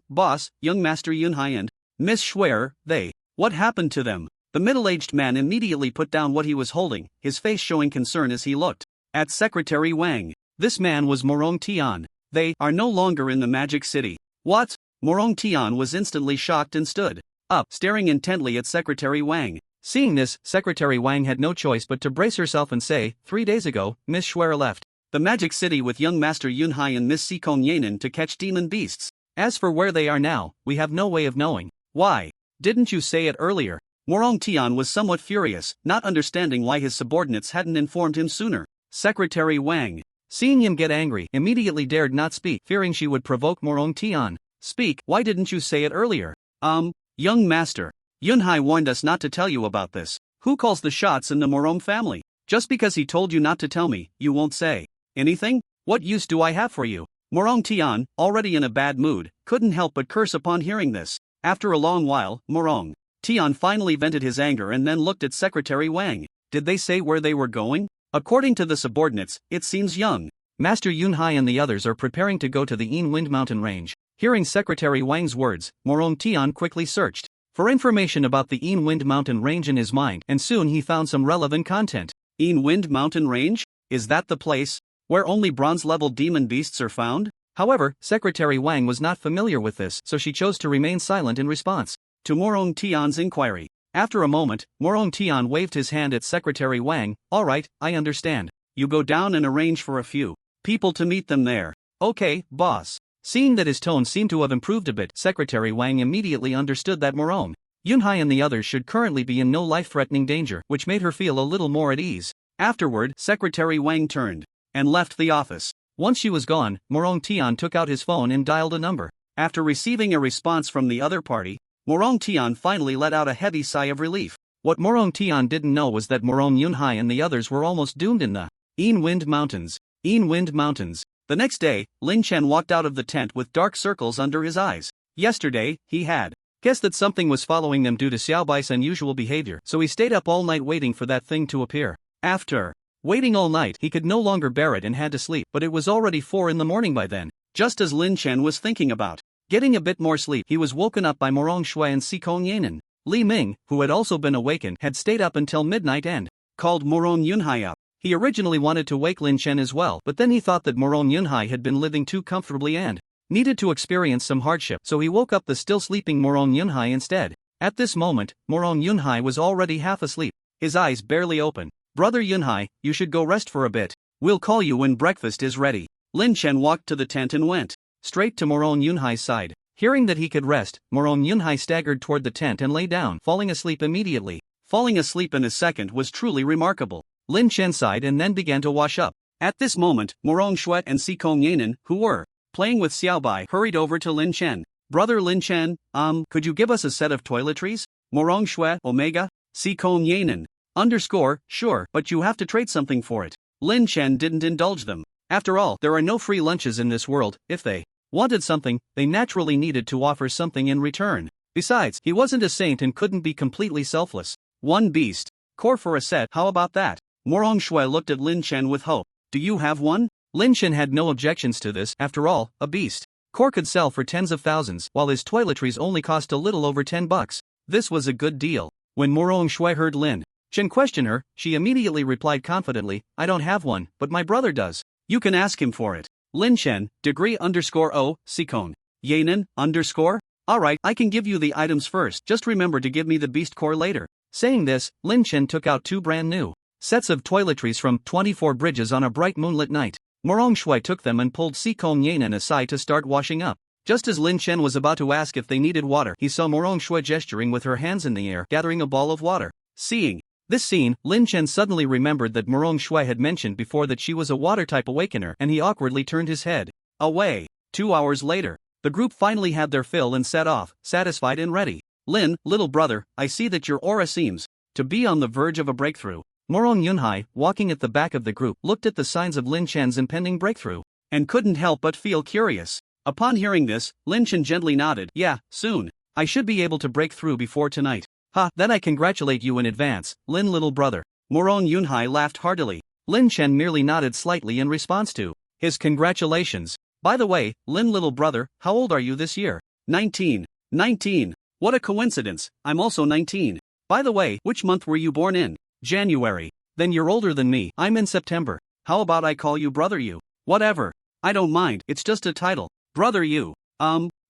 Boss, young Master Yunhai and Miss Schwer, what happened to them? The middle-aged man immediately put down what he was holding, his face showing concern as he looked at Secretary Wang. This man was Morong Tian. They are no longer in the Magic City. What? Morong Tian was instantly shocked and stood up, staring intently at Secretary Wang. Seeing this, Secretary Wang had no choice but to brace herself and say, 3 days ago, Miss Schwer left the Magic City with young Master Yunhai and Miss Sikong Yanan to catch demon beasts. As for where they are now, we have no way of knowing. Why didn't you say it earlier? Morong Tian was somewhat furious, not understanding why his subordinates hadn't informed him sooner. Secretary Wang, seeing him get angry, immediately dared not speak, fearing she would provoke Morong Tian. Speak, why didn't you say it earlier? Young master, Yunhai warned us not to tell you about this. Who calls the shots in the Morong family? Just because he told you not to tell me, you won't say anything? What use do I have for you? Morong Tian, already in a bad mood, couldn't help but curse upon hearing this. After a long while, Morong Tian finally vented his anger and then looked at Secretary Wang. Did they say where they were going? According to the subordinates, it seems young Master Yunhai and the others are preparing to go to the Yin Wind Mountain Range. Hearing Secretary Wang's words, Morong Tian quickly searched for information about the Yin Wind Mountain Range in his mind, and soon he found some relevant content. Yin Wind Mountain Range? Is that the place where only bronze-level demon beasts are found? However, Secretary Wang was not familiar with this, so she chose to remain silent in response to Morong Tian's inquiry. After a moment, Morong Tian waved his hand at Secretary Wang. All right, I understand. You go down and arrange for a few people to meet them there. Okay, boss. Seeing that his tone seemed to have improved a bit, Secretary Wang immediately understood that Marrow, Yunhai and the others should currently be in no life-threatening danger, which made her feel a little more at ease. Afterward, Secretary Wang turned and left the office. Once she was gone, Marrow Tian took out his phone and dialed a number. After receiving a response from the other party, Marrow Tian finally let out a heavy sigh of relief. What Marrow Tian didn't know was that Marrow Yunhai and the others were almost doomed in the Wind Mountains. Wind Mountains. The next day, Lynch walked out of the tent with dark circles under his eyes. Yesterday, he had guessed that something was following them due to Xiaobai's unusual behavior, so he stayed up all night waiting for that thing to appear. After waiting all night, he could no longer bear it and had to sleep, but it was already 4 in the morning by then. Just as Lin Chen was thinking about getting a bit more sleep, he was woken up by Marong Shui and Sikong Yanan. Li Ming, who had also been awakened, had stayed up until midnight and called Marong Yunhai up. He originally wanted to wake Lin Chen as well, but then he thought that Marong Yunhai had been living too comfortably and needed to experience some hardship, so he woke up the still sleeping Marong Yunhai instead. At this moment, Marong Yunhai was already half asleep, his eyes barely open. "Brother Yunhai, you should go rest for a bit. We'll call you when breakfast is ready." Lin Chen walked to the tent and went straight to Marong Yunhai's side. Hearing that he could rest, Marong Yunhai staggered toward the tent and lay down, falling asleep immediately. Falling asleep in a second was truly remarkable. Lin Chen sighed and then began to wash up. At this moment, Marong Shui and Sikong Yanan, who were playing with Xiaobai, hurried over to Lin Chen. "Brother Lin Chen, could you give us a set of toiletries?" Marong Shui, Omega, Sikong Yanan, sure, but you have to trade something for it. Lin Chen didn't indulge them. After all, there are no free lunches in this world. If they wanted something, they naturally needed to offer something in return. Besides, he wasn't a saint and couldn't be completely selfless. "1 beast core for a set, how about that?" Marong Shui looked at Lin Chen with hope. "Do you have one?" Lin Chen had no objections to this. After all, a beast core could sell for tens of thousands, while his toiletries only cost a little over $10. This was a good deal. When Marong Shui heard Lin Chen question her, she immediately replied confidently, "I don't have one, but my brother does. You can ask him for it." Lin Chen, _O, Sikon, Yanan, _. "Alright, I can give you the items first, just remember to give me the beast core later." Saying this, Lin Chen took out 2 brand new sets of toiletries from 24 Bridges on a Bright Moonlit Night. Marong Shui took them and pulled Sikong Yanan aside to start washing up. Just as Lin Chen was about to ask if they needed water, he saw Marong Shui gesturing with her hands in the air, gathering a ball of water. Seeing this scene, Lin Chen suddenly remembered that Marong Shui had mentioned before that she was a water-type awakener, and he awkwardly turned his head away. 2 hours later, the group finally had their fill and set off, satisfied and ready. "Lin, little brother, I see that your aura seems to be on the verge of a breakthrough." Marong Yunhai, walking at the back of the group, looked at the signs of Lin Chen's impending breakthrough and couldn't help but feel curious. Upon hearing this, Lin Chen gently nodded. "Yeah, soon. I should be able to break through before tonight." "Ha, then I congratulate you in advance, Lin little brother." Marong Yunhai laughed heartily. Lin Chen merely nodded slightly in response to his congratulations. "By the way, Lin little brother, how old are you this year?" 19. 19. What a coincidence, I'm also 19. By the way, which month were you born in? January. Then you're older than me, I'm in September. How about I call you Brother Yu? Whatever. I don't mind, it's just a title. Brother Yu.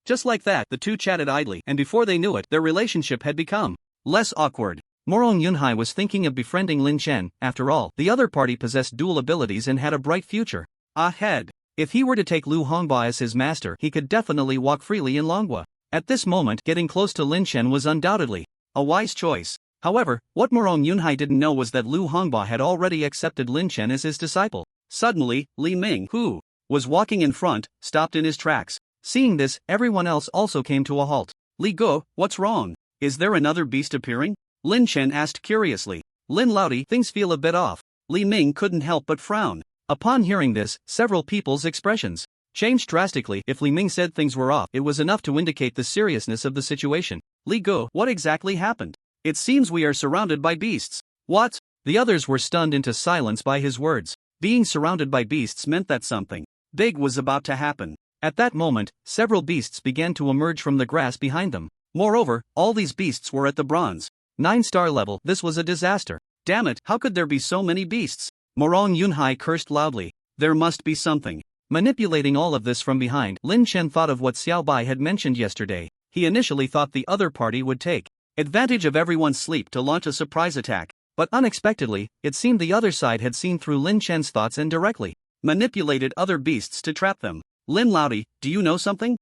Just like that, the two chatted idly, and before they knew it, their relationship had become less awkward. Marong Yunhai was thinking of befriending Lin Chen. After all, the other party possessed dual abilities and had a bright future ahead. If he were to take Lu Hongba as his master, he could definitely walk freely in Longhua. At this moment, getting close to Lin Chen was undoubtedly a wise choice. However, what Marong Yunhai didn't know was that Lu Hongba had already accepted Lin Chen as his disciple. Suddenly, Li Ming, who was walking in front, stopped in his tracks. Seeing this, everyone else also came to a halt. "Li Go, what's wrong? Is there another beast appearing?" Lin Chen asked curiously. "Lin Laudi, things feel a bit off." Li Ming couldn't help but frown. Upon hearing this, several people's expressions changed drastically. If Li Ming said things were off, it was enough to indicate the seriousness of the situation. "Li Go, what exactly happened? It seems we are surrounded by beasts." "What?" The others were stunned into silence by his words. Being surrounded by beasts meant that something big was about to happen. At that moment, several beasts began to emerge from the grass behind them. Moreover, all these beasts were at the bronze 9-star level. This was a disaster. Damn it, how could there be so many beasts? Marong Yunhai cursed loudly. There must be something. Manipulating all of this from behind, Lin Chen thought of what Xiaobai had mentioned yesterday. He initially thought the other party would take advantage of everyone's sleep to launch a surprise attack, but unexpectedly, it seemed the other side had seen through Lin Chen's thoughts and directly manipulated other beasts to trap them. Lin Laudi, do you know something?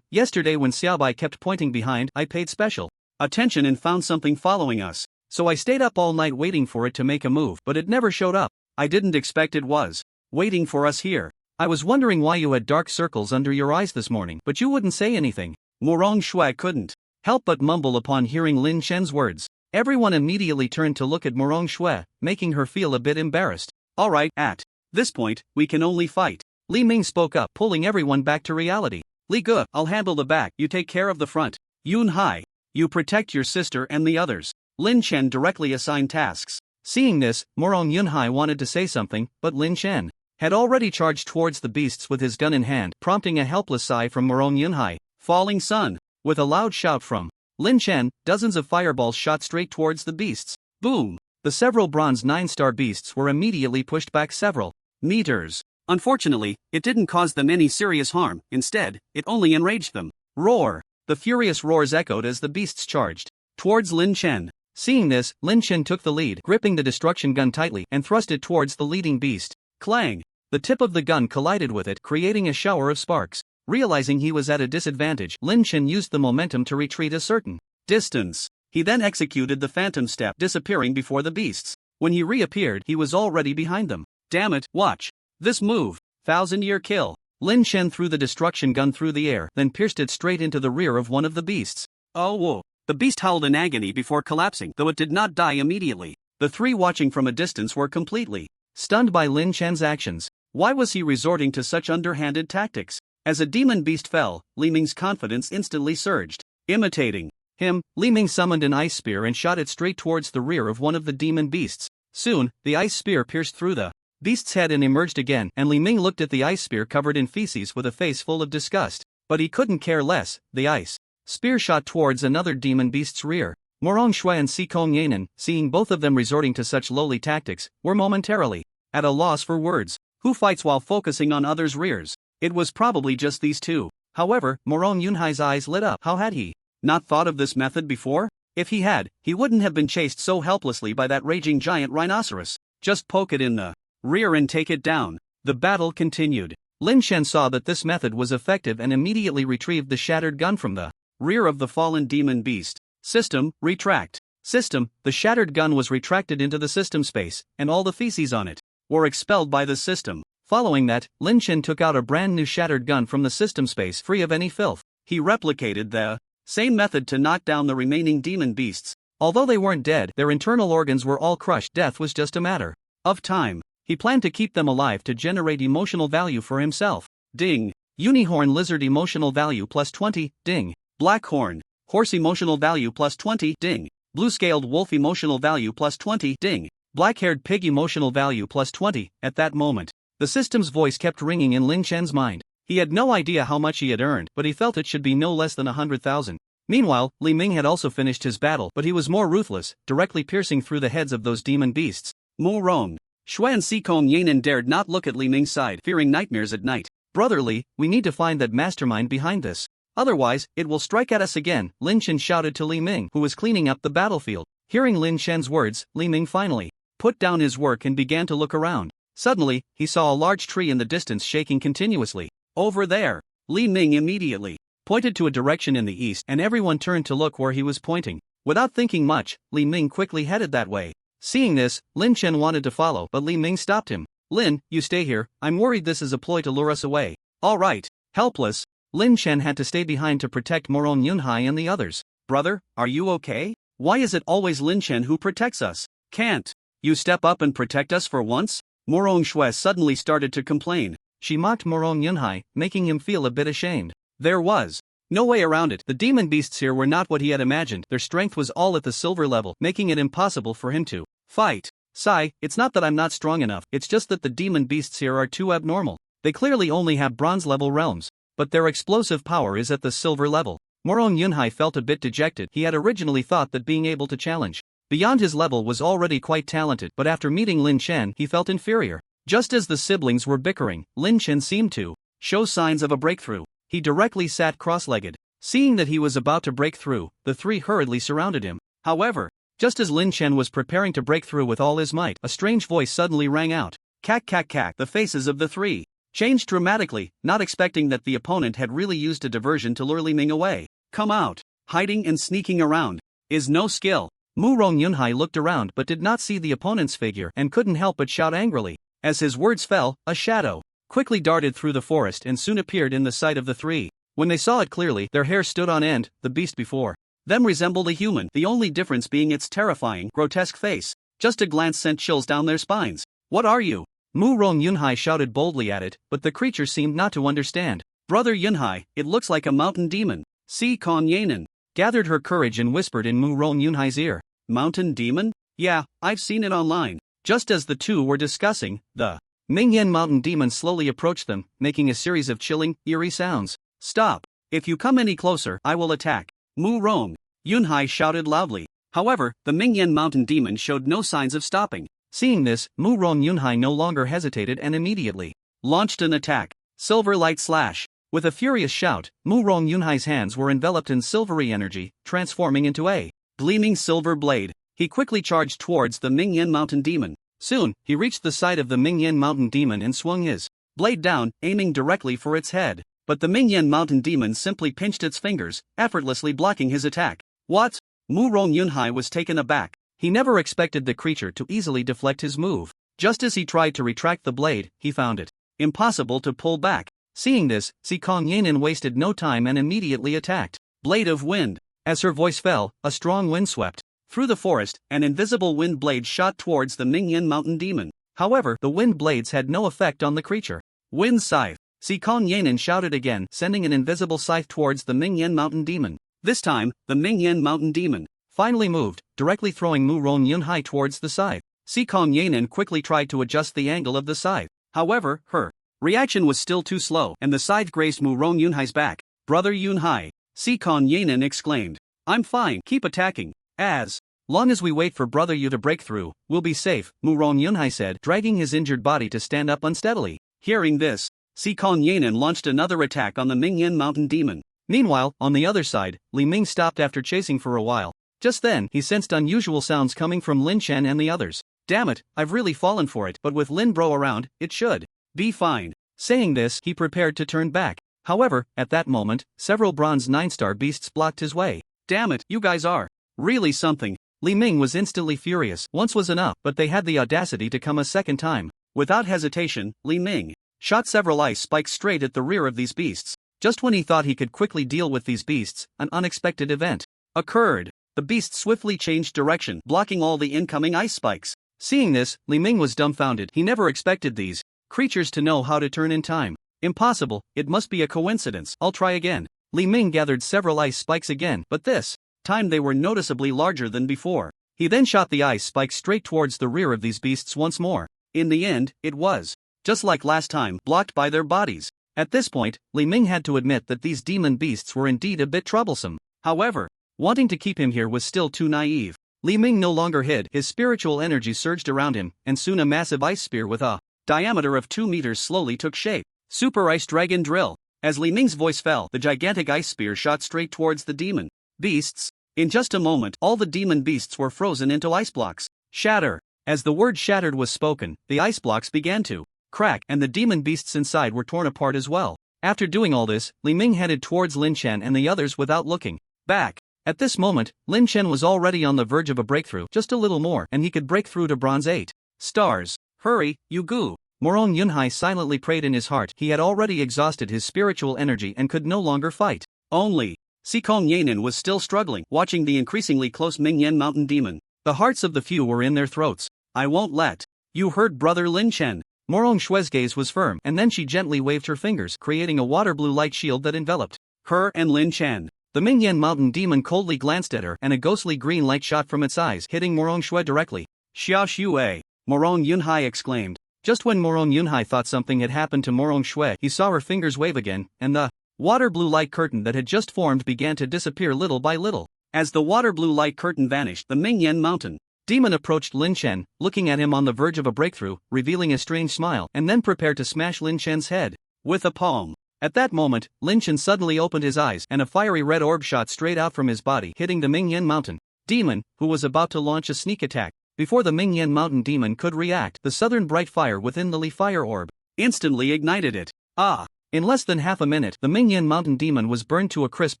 Yesterday when Xiaobai kept pointing behind, I paid special attention and found something following us. So I stayed up all night waiting for it to make a move, but it never showed up. I didn't expect it was waiting for us here. I was wondering why you had dark circles under your eyes this morning, but you wouldn't say anything. Morong Shui couldn't help but mumble upon hearing Lin Chen's words. Everyone immediately turned to look at Morong Shui, making her feel a bit embarrassed. Alright, at this point, we can only fight. Li Ming spoke up, pulling everyone back to reality. Li Ge, I'll handle the back, you take care of the front. Yun Hai, you protect your sister and the others. Lin Chen directly assigned tasks. Seeing this, Morong Yunhai wanted to say something, but Lin Chen had already charged towards the beasts with his gun in hand, prompting a helpless sigh from Morong Yunhai. Falling sun. With a loud shout from Lin Chen, dozens of fireballs shot straight towards the beasts. Boom! The several bronze 9-star beasts were immediately pushed back several meters. Unfortunately, it didn't cause them any serious harm, instead, it only enraged them. Roar! The furious roars echoed as the beasts charged towards Lin Chen. Seeing this, Lin Chen took the lead, gripping the destruction gun tightly and thrust it towards the leading beast. Clang! The tip of the gun collided with it, creating a shower of sparks. Realizing he was at a disadvantage, Lin Chen used the momentum to retreat a certain distance. He then executed the phantom step, disappearing before the beasts. When he reappeared, he was already behind them. Damn it, watch this move. 1,000-year kill. Lin Chen threw the destruction gun through the air, then pierced it straight into the rear of one of the beasts. Oh whoa. The beast howled in agony before collapsing, though it did not die immediately. The three watching from a distance were completely stunned by Lin Chen's actions. Why was he resorting to such underhanded tactics? As a demon beast fell, Li Ming's confidence instantly surged. Imitating him, Li Ming summoned an ice spear and shot it straight towards the rear of one of the demon beasts. Soon, the ice spear pierced through the beast's head and emerged again, and Li Ming looked at the ice spear covered in feces with a face full of disgust. But he couldn't care less. The ice spear shot towards another demon beast's rear. Morong Shui and Si Kong Yanan, seeing both of them resorting to such lowly tactics, were momentarily at a loss for words. Who fights while focusing on others' rears? It was probably just these two. However, Morong Yunhai's eyes lit up. How had he not thought of this method before? If he had, he wouldn't have been chased so helplessly by that raging giant rhinoceros. Just poke it in the rear and take it down. The battle continued. Lin Chen saw that this method was effective and immediately retrieved the shattered gun from the rear of the fallen demon beast. System, retract. System, the shattered gun was retracted into the system space, and all the feces on it were expelled by the system. Following that, Lin Chen took out a brand new shattered gun from the system space free of any filth. He replicated the same method to knock down the remaining demon beasts. Although they weren't dead, their internal organs were all crushed. Death was just a matter of time. He planned to keep them alive to generate emotional value for himself. Ding. Unicorn lizard emotional value plus 20, ding. Blackhorn horse emotional value plus 20, ding. Blue-scaled wolf emotional value plus 20, ding. Black-haired pig emotional value plus 20. At that moment, the system's voice kept ringing in Lin Chen's mind. He had no idea how much he had earned, but he felt it should be no less than 100,000. Meanwhile, Li Ming had also finished his battle, but he was more ruthless, directly piercing through the heads of those demon beasts. Morong Shui and Si Kong Yanan dared not look at Li Ming's side, fearing nightmares at night. Brother Li, we need to find that mastermind behind this. Otherwise, it will strike at us again, Lin Chen shouted to Li Ming, who was cleaning up the battlefield. Hearing Lin Chen's words, Li Ming finally put down his work and began to look around. Suddenly, he saw a large tree in the distance shaking continuously. Over there! Li Ming immediately pointed to a direction in the east, and everyone turned to look where he was pointing. Without thinking much, Li Ming quickly headed that way. Seeing this, Lin Chen wanted to follow, but Li Ming stopped him. Lin, you stay here, I'm worried this is a ploy to lure us away. Alright. Helpless, Lin Chen had to stay behind to protect Morong Yunhai and the others. Brother, are you okay? Why is it always Lin Chen who protects us? Can't you step up and protect us for once? Morong Shui suddenly started to complain. She mocked Morong Yunhai, making him feel a bit ashamed. There was no way around it. The demon beasts here were not what he had imagined. Their strength was all at the silver level, making it impossible for him to fight. Sai, it's not that I'm not strong enough, it's just that the demon beasts here are too abnormal. They clearly only have bronze level realms, but their explosive power is at the silver level. Morong Yunhai felt a bit dejected. He had originally thought that being able to challenge beyond his level was already quite talented, but after meeting Lin Chen, he felt inferior. Just as the siblings were bickering, Lin Chen seemed to show signs of a breakthrough. He directly sat cross-legged. Seeing that he was about to break through, the three hurriedly surrounded him. However, just as Lin Chen was preparing to break through with all his might, a strange voice suddenly rang out. Cack cack cack. The faces of the three changed dramatically, not expecting that the opponent had really used a diversion to lure Li Ming away. Come out. Hiding and sneaking around is no skill. Mu Rong Yunhai looked around but did not see the opponent's figure and couldn't help but shout angrily. As his words fell, a shadow quickly darted through the forest and soon appeared in the sight of the three. When they saw it clearly, their hair stood on end. The beast before them resembled a human, the only difference being its terrifying, grotesque face. Just a glance sent chills down their spines. What are you? Mu Rong Yunhai shouted boldly at it, but the creature seemed not to understand. Brother Yunhai, it looks like a mountain demon. Si Kon Yanan gathered her courage and whispered in Mu Rong Yunhai's ear. Mountain demon? Yeah, I've seen it online. Just as the two were discussing, the Mingyan mountain demon slowly approached them, making a series of chilling, eerie sounds. Stop. If you come any closer, I will attack. Mu Rong Yunhai shouted loudly. However, the Mingyan mountain demon showed no signs of stopping. Seeing this, Mu Rong Yunhai no longer hesitated and immediately launched an attack. Silver Light Slash. With a furious shout, Mu Rong Yunhai's hands were enveloped in silvery energy, transforming into a gleaming silver blade. He quickly charged towards the Mingyan mountain demon. Soon, he reached the side of the Mingyan mountain demon and swung his blade down, aiming directly for its head. But the Mingyan mountain demon simply pinched its fingers, effortlessly blocking his attack. What? Mu Rong Yunhai was taken aback. He never expected the creature to easily deflect his move. Just as he tried to retract the blade, he found it impossible to pull back. Seeing this, Si Kong Yanan wasted no time and immediately attacked. Blade of Wind. As her voice fell, a strong wind swept through the forest. An invisible wind blade shot towards the Mingyan mountain demon. However, the wind blades had no effect on the creature. Wind Scythe. Si Kong Yanan shouted again, sending an invisible scythe towards the Mingyan mountain demon. This time, the Mingyan mountain demon finally moved, directly throwing Mu Rong Yunhai towards the scythe. Si Kong Yanan quickly tried to adjust the angle of the scythe. However, her reaction was still too slow, and the scythe grazed Mu Rong Yunhai's back. Brother Yunhai, Si Kong Yanan exclaimed. I'm fine, keep attacking. As long as we wait for Brother Yu to break through, we'll be safe, Mu Rong Yunhai said, dragging his injured body to stand up unsteadily. Hearing this, Si Kong Yanan launched another attack on the Mingyan mountain demon. Meanwhile, on the other side, Li Ming stopped after chasing for a while. Just then, he sensed unusual sounds coming from Lynch and the others. Damn it, I've really fallen for it, but with Lin Bro around, it should be fine. Saying this, he prepared to turn back. However, at that moment, several bronze 9-star beasts blocked his way. Damn it, you guys are really something. Li Ming was instantly furious. Once was enough, but they had the audacity to come a second time. Without hesitation, Li Ming shot several ice spikes straight at the rear of these beasts. Just when he thought he could quickly deal with these beasts, an unexpected event occurred. The beasts swiftly changed direction, blocking all the incoming ice spikes. Seeing this, Li Ming was dumbfounded. He never expected these creatures to know how to turn in time. Impossible, it must be a coincidence. I'll try again. Li Ming gathered several ice spikes again, but this time they were noticeably larger than before. He then shot the ice spikes straight towards the rear of these beasts once more. In the end, it was just like last time, blocked by their bodies. At this point, Li Ming had to admit that these demon beasts were indeed a bit troublesome. However, wanting to keep him here was still too naive. Li Ming no longer hid. His spiritual energy surged around him, and soon a massive ice spear with a diameter of 2 meters slowly took shape. Super Ice Dragon Drill. As Li Ming's voice fell, the gigantic ice spear shot straight towards the demon beasts. In just a moment, all the demon beasts were frozen into ice blocks. Shatter. As the word shattered was spoken, the ice blocks began to crack, and the demon beasts inside were torn apart as well. After doing all this, Li Ming headed towards Lin Chen and the others without looking back. At this moment, Lin Chen was already on the verge of a breakthrough, just a little more, and he could break through to bronze 8 stars. Hurry, you goo. Mu Rong Yunhai silently prayed in his heart. He had already exhausted his spiritual energy and could no longer fight. Only Si Kong Yanan was still struggling, watching the increasingly close Mingyan mountain demon. The hearts of the few were in their throats. I won't let you hurt Brother Lin Chen. Morong Shue's gaze was firm, and then she gently waved her fingers, creating a water blue light shield that enveloped her and Lin Chen. The Mingyan mountain demon coldly glanced at her, and a ghostly green light shot from its eyes, hitting Morong Shue directly. Xiao Xue! Morong Yunhai exclaimed. Just when Morong Yunhai thought something had happened to Morong Shue, he saw her fingers wave again, and the water blue light curtain that had just formed began to disappear little by little. As the water blue light curtain vanished, the Mingyan mountain demon approached Lin Chen, looking at him on the verge of a breakthrough, revealing a strange smile, and then prepared to smash Lin Chen's head with a palm. At that moment, Lin Chen suddenly opened his eyes, and a fiery red orb shot straight out from his body, hitting the Mingyan mountain demon, who was about to launch a sneak attack. Before the Mingyan mountain demon could react, the southern bright fire within the Li fire orb instantly ignited it. Ah! In less than half a minute, the Mingyan mountain demon was burned to a crisp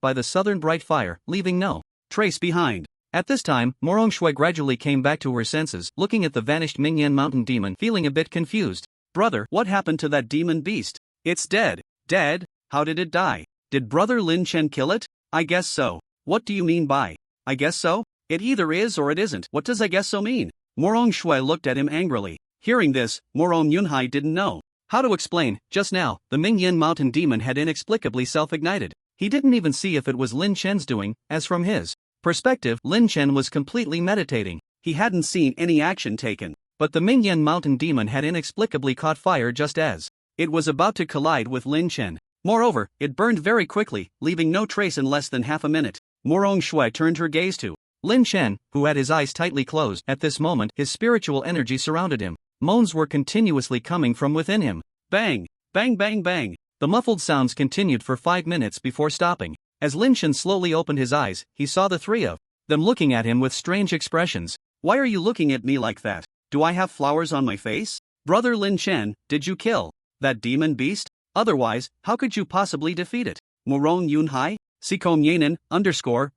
by the southern bright fire, leaving no trace behind. At this time, Morong Shui gradually came back to her senses, looking at the vanished Mingyan mountain demon, feeling a bit confused. Brother, what happened to that demon beast? It's dead. Dead? How did it die? Did brother Lin Chen kill it? I guess so. What do you mean by, I guess so? It either is or it isn't. What does I guess so mean? Morong Shui looked at him angrily. Hearing this, Morong Yunhai didn't know how to explain. Just now, the Mingyan mountain demon had inexplicably self-ignited. He didn't even see if it was Lin Chen's doing, as from his perspective, Lin Chen was completely meditating. He hadn't seen any action taken, but the Mingyan mountain demon had inexplicably caught fire just as it was about to collide with Lin Chen. Moreover, it burned very quickly, leaving no trace in less than half a minute. Morong Shui turned her gaze to Lin Chen, who had his eyes tightly closed. At this moment, his spiritual energy surrounded him. Moans were continuously coming from within him. Bang! Bang bang bang! The muffled sounds continued for 5 minutes before stopping. As Lin Chen slowly opened his eyes, he saw the three of them looking at him with strange expressions. Why are you looking at me like that? Do I have flowers on my face? Brother Lin Chen, did you kill that demon beast? Otherwise, how could you possibly defeat it? Morong Yunhai? Sikom Yanen,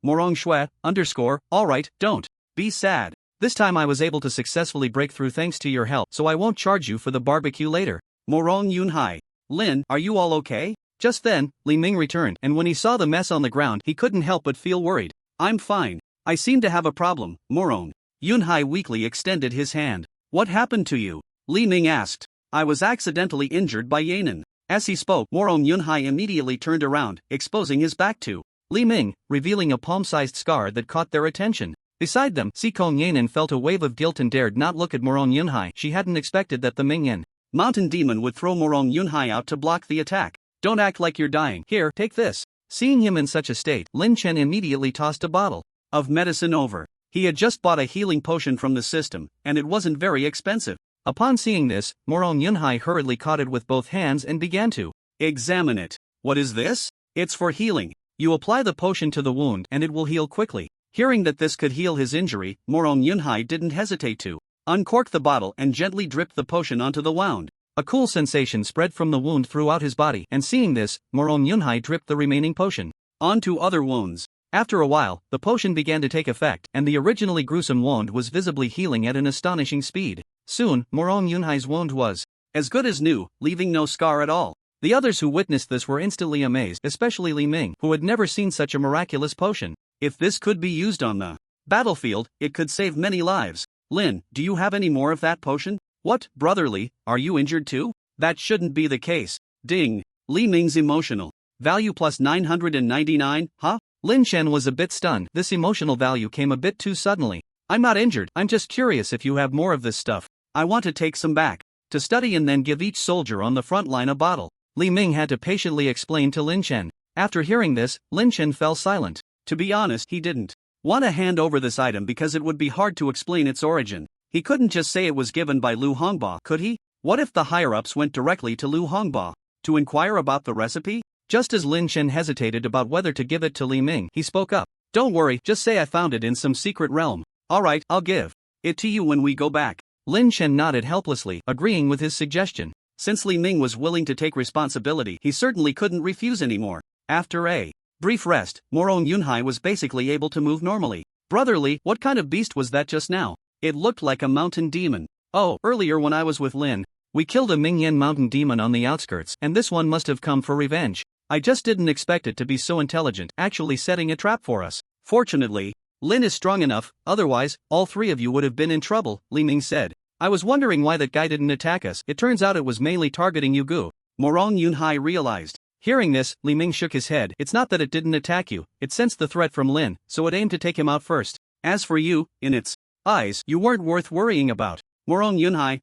Morong Shui, alright, don't be sad. This time I was able to successfully break through thanks to your help, so I won't charge you for the barbecue later. Morong Yunhai. Lin, are you all okay? Just then, Li Ming returned, and when he saw the mess on the ground, he couldn't help but feel worried. I'm fine. I seem to have a problem. Morong Yunhai weakly extended his hand. What happened to you? Li Ming asked. I was accidentally injured by Yanen. As he spoke, Morong Yunhai immediately turned around, exposing his back to Li Ming, revealing a palm-sized scar that caught their attention. Beside them, Sikong Yanen felt a wave of guilt and dared not look at Morong Yunhai. She hadn't expected that the Mingyan mountain demon would throw Morong Yunhai out to block the attack. Don't act like you're dying. Here, take this. Seeing him in such a state, Lin Chen immediately tossed a bottle of medicine over. He had just bought a healing potion from the system, and it wasn't very expensive. Upon seeing this, Morong Yunhai hurriedly caught it with both hands and began to examine it. What is this? It's for healing. You apply the potion to the wound and it will heal quickly. Hearing that this could heal his injury, Morong Yunhai didn't hesitate to uncork the bottle and gently dripped the potion onto the wound. A cool sensation spread from the wound throughout his body, and seeing this, Morong Yunhai dripped the remaining potion onto other wounds. After a while, the potion began to take effect, and the originally gruesome wound was visibly healing at an astonishing speed. Soon, Morong Yunhai's wound was as good as new, leaving no scar at all. The others who witnessed this were instantly amazed, especially Li Ming, who had never seen such a miraculous potion. If this could be used on the battlefield, it could save many lives. Lin, do you have any more of that potion? What, brotherly, are you injured too? That shouldn't be the case. Ding. Li Ming's emotional value plus 999, huh? Lin Chen was a bit stunned. This emotional value came a bit too suddenly. I'm not injured, I'm just curious if you have more of this stuff. I want to take some back to study and then give each soldier on the front line a bottle. Li Ming had to patiently explain to Lin Chen. After hearing this, Lin Chen fell silent. To be honest, he didn't want to hand over this item because it would be hard to explain its origin. He couldn't just say it was given by Lu Hongba, could he? What if the higher-ups went directly to Lu Hongba to inquire about the recipe? Just as Lin Chen hesitated about whether to give it to Li Ming, he spoke up. Don't worry, just say I found it in some secret realm. Alright, I'll give it to you when we go back. Lin Chen nodded helplessly, agreeing with his suggestion. Since Li Ming was willing to take responsibility, he certainly couldn't refuse anymore. After a brief rest, Morong Yunhai was basically able to move normally. Brotherly, what kind of beast was that just now? It looked like a mountain demon. Oh, earlier when I was with Lin, we killed a Mingyan mountain demon on the outskirts, and this one must have come for revenge. I just didn't expect it to be so intelligent, actually setting a trap for us. Fortunately, Lin is strong enough, otherwise, all three of you would have been in trouble, Li Ming said. I was wondering why that guy didn't attack us. It turns out it was mainly targeting you, Gu. Morong Yunhai realized. Hearing this, Li Ming shook his head. It's not that it didn't attack you, it sensed the threat from Lin, so it aimed to take him out first. As for you, in its eyes, you weren't worth worrying about. Morong Yunhai,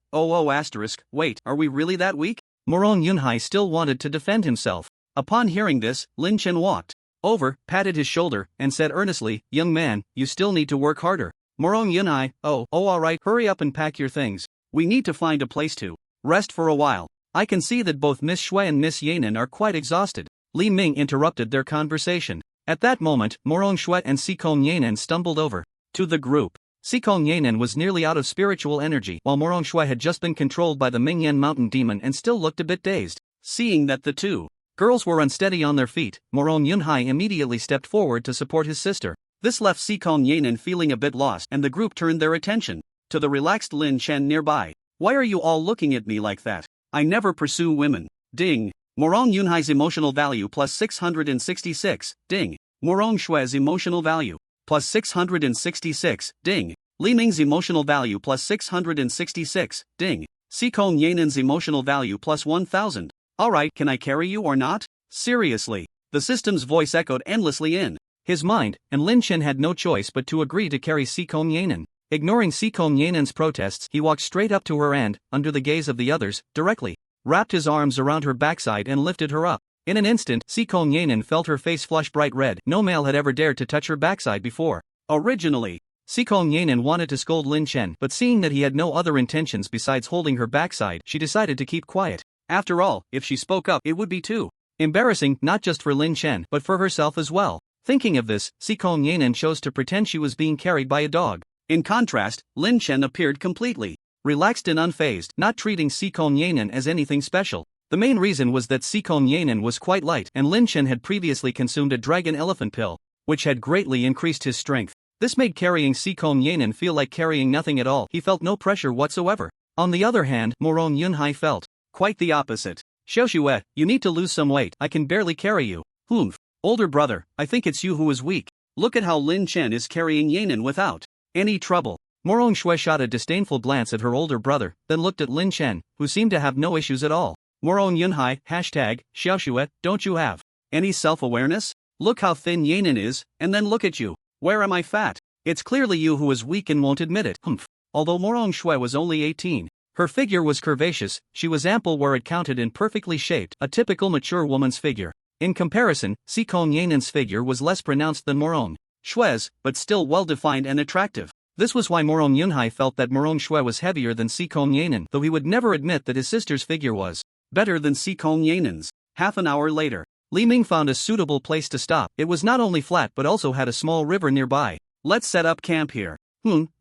wait, are we really that weak? Morong Yunhai still wanted to defend himself. Upon hearing this, Lin Chen walked over, patted his shoulder, and said earnestly, young man, you still need to work harder. Morong Yunhai, alright, hurry up and pack your things. We need to find a place to rest for a while. I can see that both Miss Shui and Miss Yanen are quite exhausted. Li Ming interrupted their conversation. At that moment, Morong Shui and Sikong Yanen stumbled over to the group. Sikong Yanan was nearly out of spiritual energy, while Morong Shui had just been controlled by the Mingyan mountain demon and still looked a bit dazed. Seeing that the two girls were unsteady on their feet, Morong Yunhai immediately stepped forward to support his sister. This left Sikong Yanan feeling a bit lost, and the group turned their attention to the relaxed Lin Chen nearby. Why are you all looking at me like that? I never pursue women. Ding. Morong Yunhai's emotional value plus 666. Ding. Morong Shui's emotional value plus 666. Ding. Li Ming's emotional value plus 666. Ding. Sikong Yanan's emotional value plus 1000. Alright, can I carry you or not? Seriously. The system's voice echoed endlessly in his mind, and Lin Chen had no choice but to agree to carry Sikong Yanan. Ignoring Sikong Yanan's protests, he walked straight up to her and, under the gaze of the others, directly wrapped his arms around her backside and lifted her up. In an instant, Sikong Yanan felt her face flush bright red. No male had ever dared to touch her backside before. Originally, Sikong Yanan wanted to scold Lin Chen, but seeing that he had no other intentions besides holding her backside, she decided to keep quiet. After all, if she spoke up, it would be too embarrassing, not just for Lin Chen, but for herself as well. Thinking of this, Sikong Yanan chose to pretend she was being carried by a dog. In contrast, Lin Chen appeared completely relaxed and unfazed, not treating Sikong Yanan as anything special. The main reason was that Sikong Yanan was quite light, and Lin Chen had previously consumed a dragon elephant pill, which had greatly increased his strength. This made carrying Sikong Yanan feel like carrying nothing at all. He felt no pressure whatsoever. On the other hand, Morong Yunhai felt quite the opposite. Xiaoxue, you need to lose some weight. I can barely carry you. Humph. Older brother, I think it's you who is weak. Look at how Lin Chen is carrying Yanan without any trouble. Morong Shui shot a disdainful glance at her older brother, then looked at Lin Chen, who seemed to have no issues at all. Morong Yunhai, #Xiaoxue, don't you have any self-awareness? Look how thin Yanan is, and then look at you. Where am I fat? It's clearly you who is weak and won't admit it. Humph. Although Morong Shui was only 18, her figure was curvaceous, she was ample where it counted and perfectly shaped, a typical mature woman's figure. In comparison, Sikong Yanan's figure was less pronounced than Morong Shui's, but still well-defined and attractive. This was why Morong Yunhai felt that Morong Shui was heavier than Sikong Yanan, though he would never admit that his sister's figure was better than Sikong Yanan's. Half an hour later, Li Ming found a suitable place to stop. It was not only flat but also had a small river nearby. Let's set up camp here.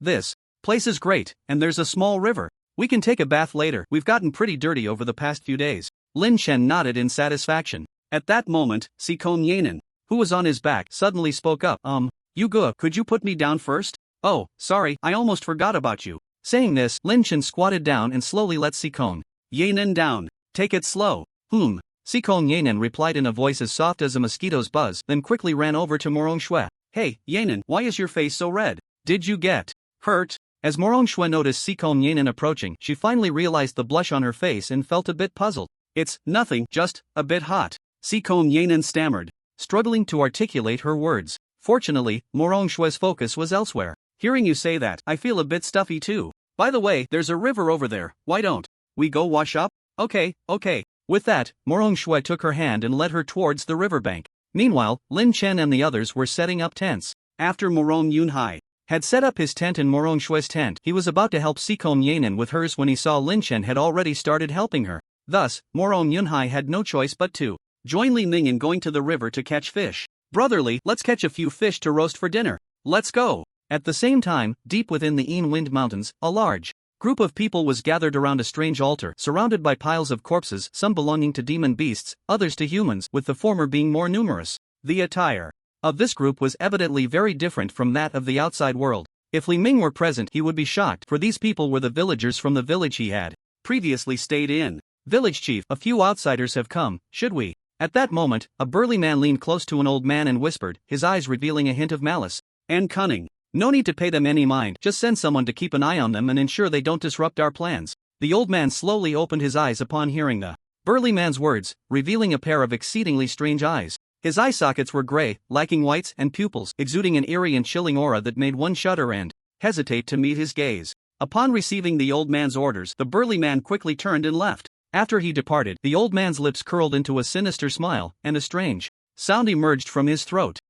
This place is great, and there's a small river. We can take a bath later. We've gotten pretty dirty over the past few days. Lin Chen nodded in satisfaction. At that moment, Sikong Yanan, who was on his back, suddenly spoke up. Yuge, could you put me down first? Oh, sorry, I almost forgot about you. Saying this, Lin Chen squatted down and slowly let Sikong Yanan down. Take it slow. Sikong Yanan replied in a voice as soft as a mosquito's buzz, then quickly ran over to Morong Shui. Hey, Yanan, why is your face so red? Did you get hurt? As Morong Shui noticed Sikong Yanan approaching, she finally realized the blush on her face and felt a bit puzzled. It's nothing, just a bit hot. Sikong Yanan stammered, struggling to articulate her words. Fortunately, Morong Shui's focus was elsewhere. Hearing you say that, I feel a bit stuffy too. By the way, there's a river over there. Why don't we go wash up? Okay. With that, Morong Shui took her hand and led her towards the riverbank. Meanwhile, Lin Chen and the others were setting up tents. After Morong Yunhai had set up his tent and Morong Shui's tent, he was about to help Sikong Yanan with hers when he saw Lin Chen had already started helping her. Thus, Morong Yunhai had no choice but to join Li Ming in going to the river to catch fish. Brotherly, let's catch a few fish to roast for dinner. Let's go. At the same time, deep within the Yin Wind Mountains, a large group of people was gathered around a strange altar, surrounded by piles of corpses, some belonging to demon beasts, others to humans, with the former being more numerous. The attire of this group was evidently very different from that of the outside world. If Li Ming were present, he would be shocked, for these people were the villagers from the village he had previously stayed in. Village chief, a few outsiders have come, should we? At that moment, a burly man leaned close to an old man and whispered, his eyes revealing a hint of malice and cunning. No need to pay them any mind, just send someone to keep an eye on them and ensure they don't disrupt our plans. The old man slowly opened his eyes upon hearing the burly man's words, revealing a pair of exceedingly strange eyes. His eye sockets were gray, lacking whites and pupils, exuding an eerie and chilling aura that made one shudder and hesitate to meet his gaze. Upon receiving the old man's orders, the burly man quickly turned and left. After he departed, the old man's lips curled into a sinister smile, and a strange sound emerged from his throat.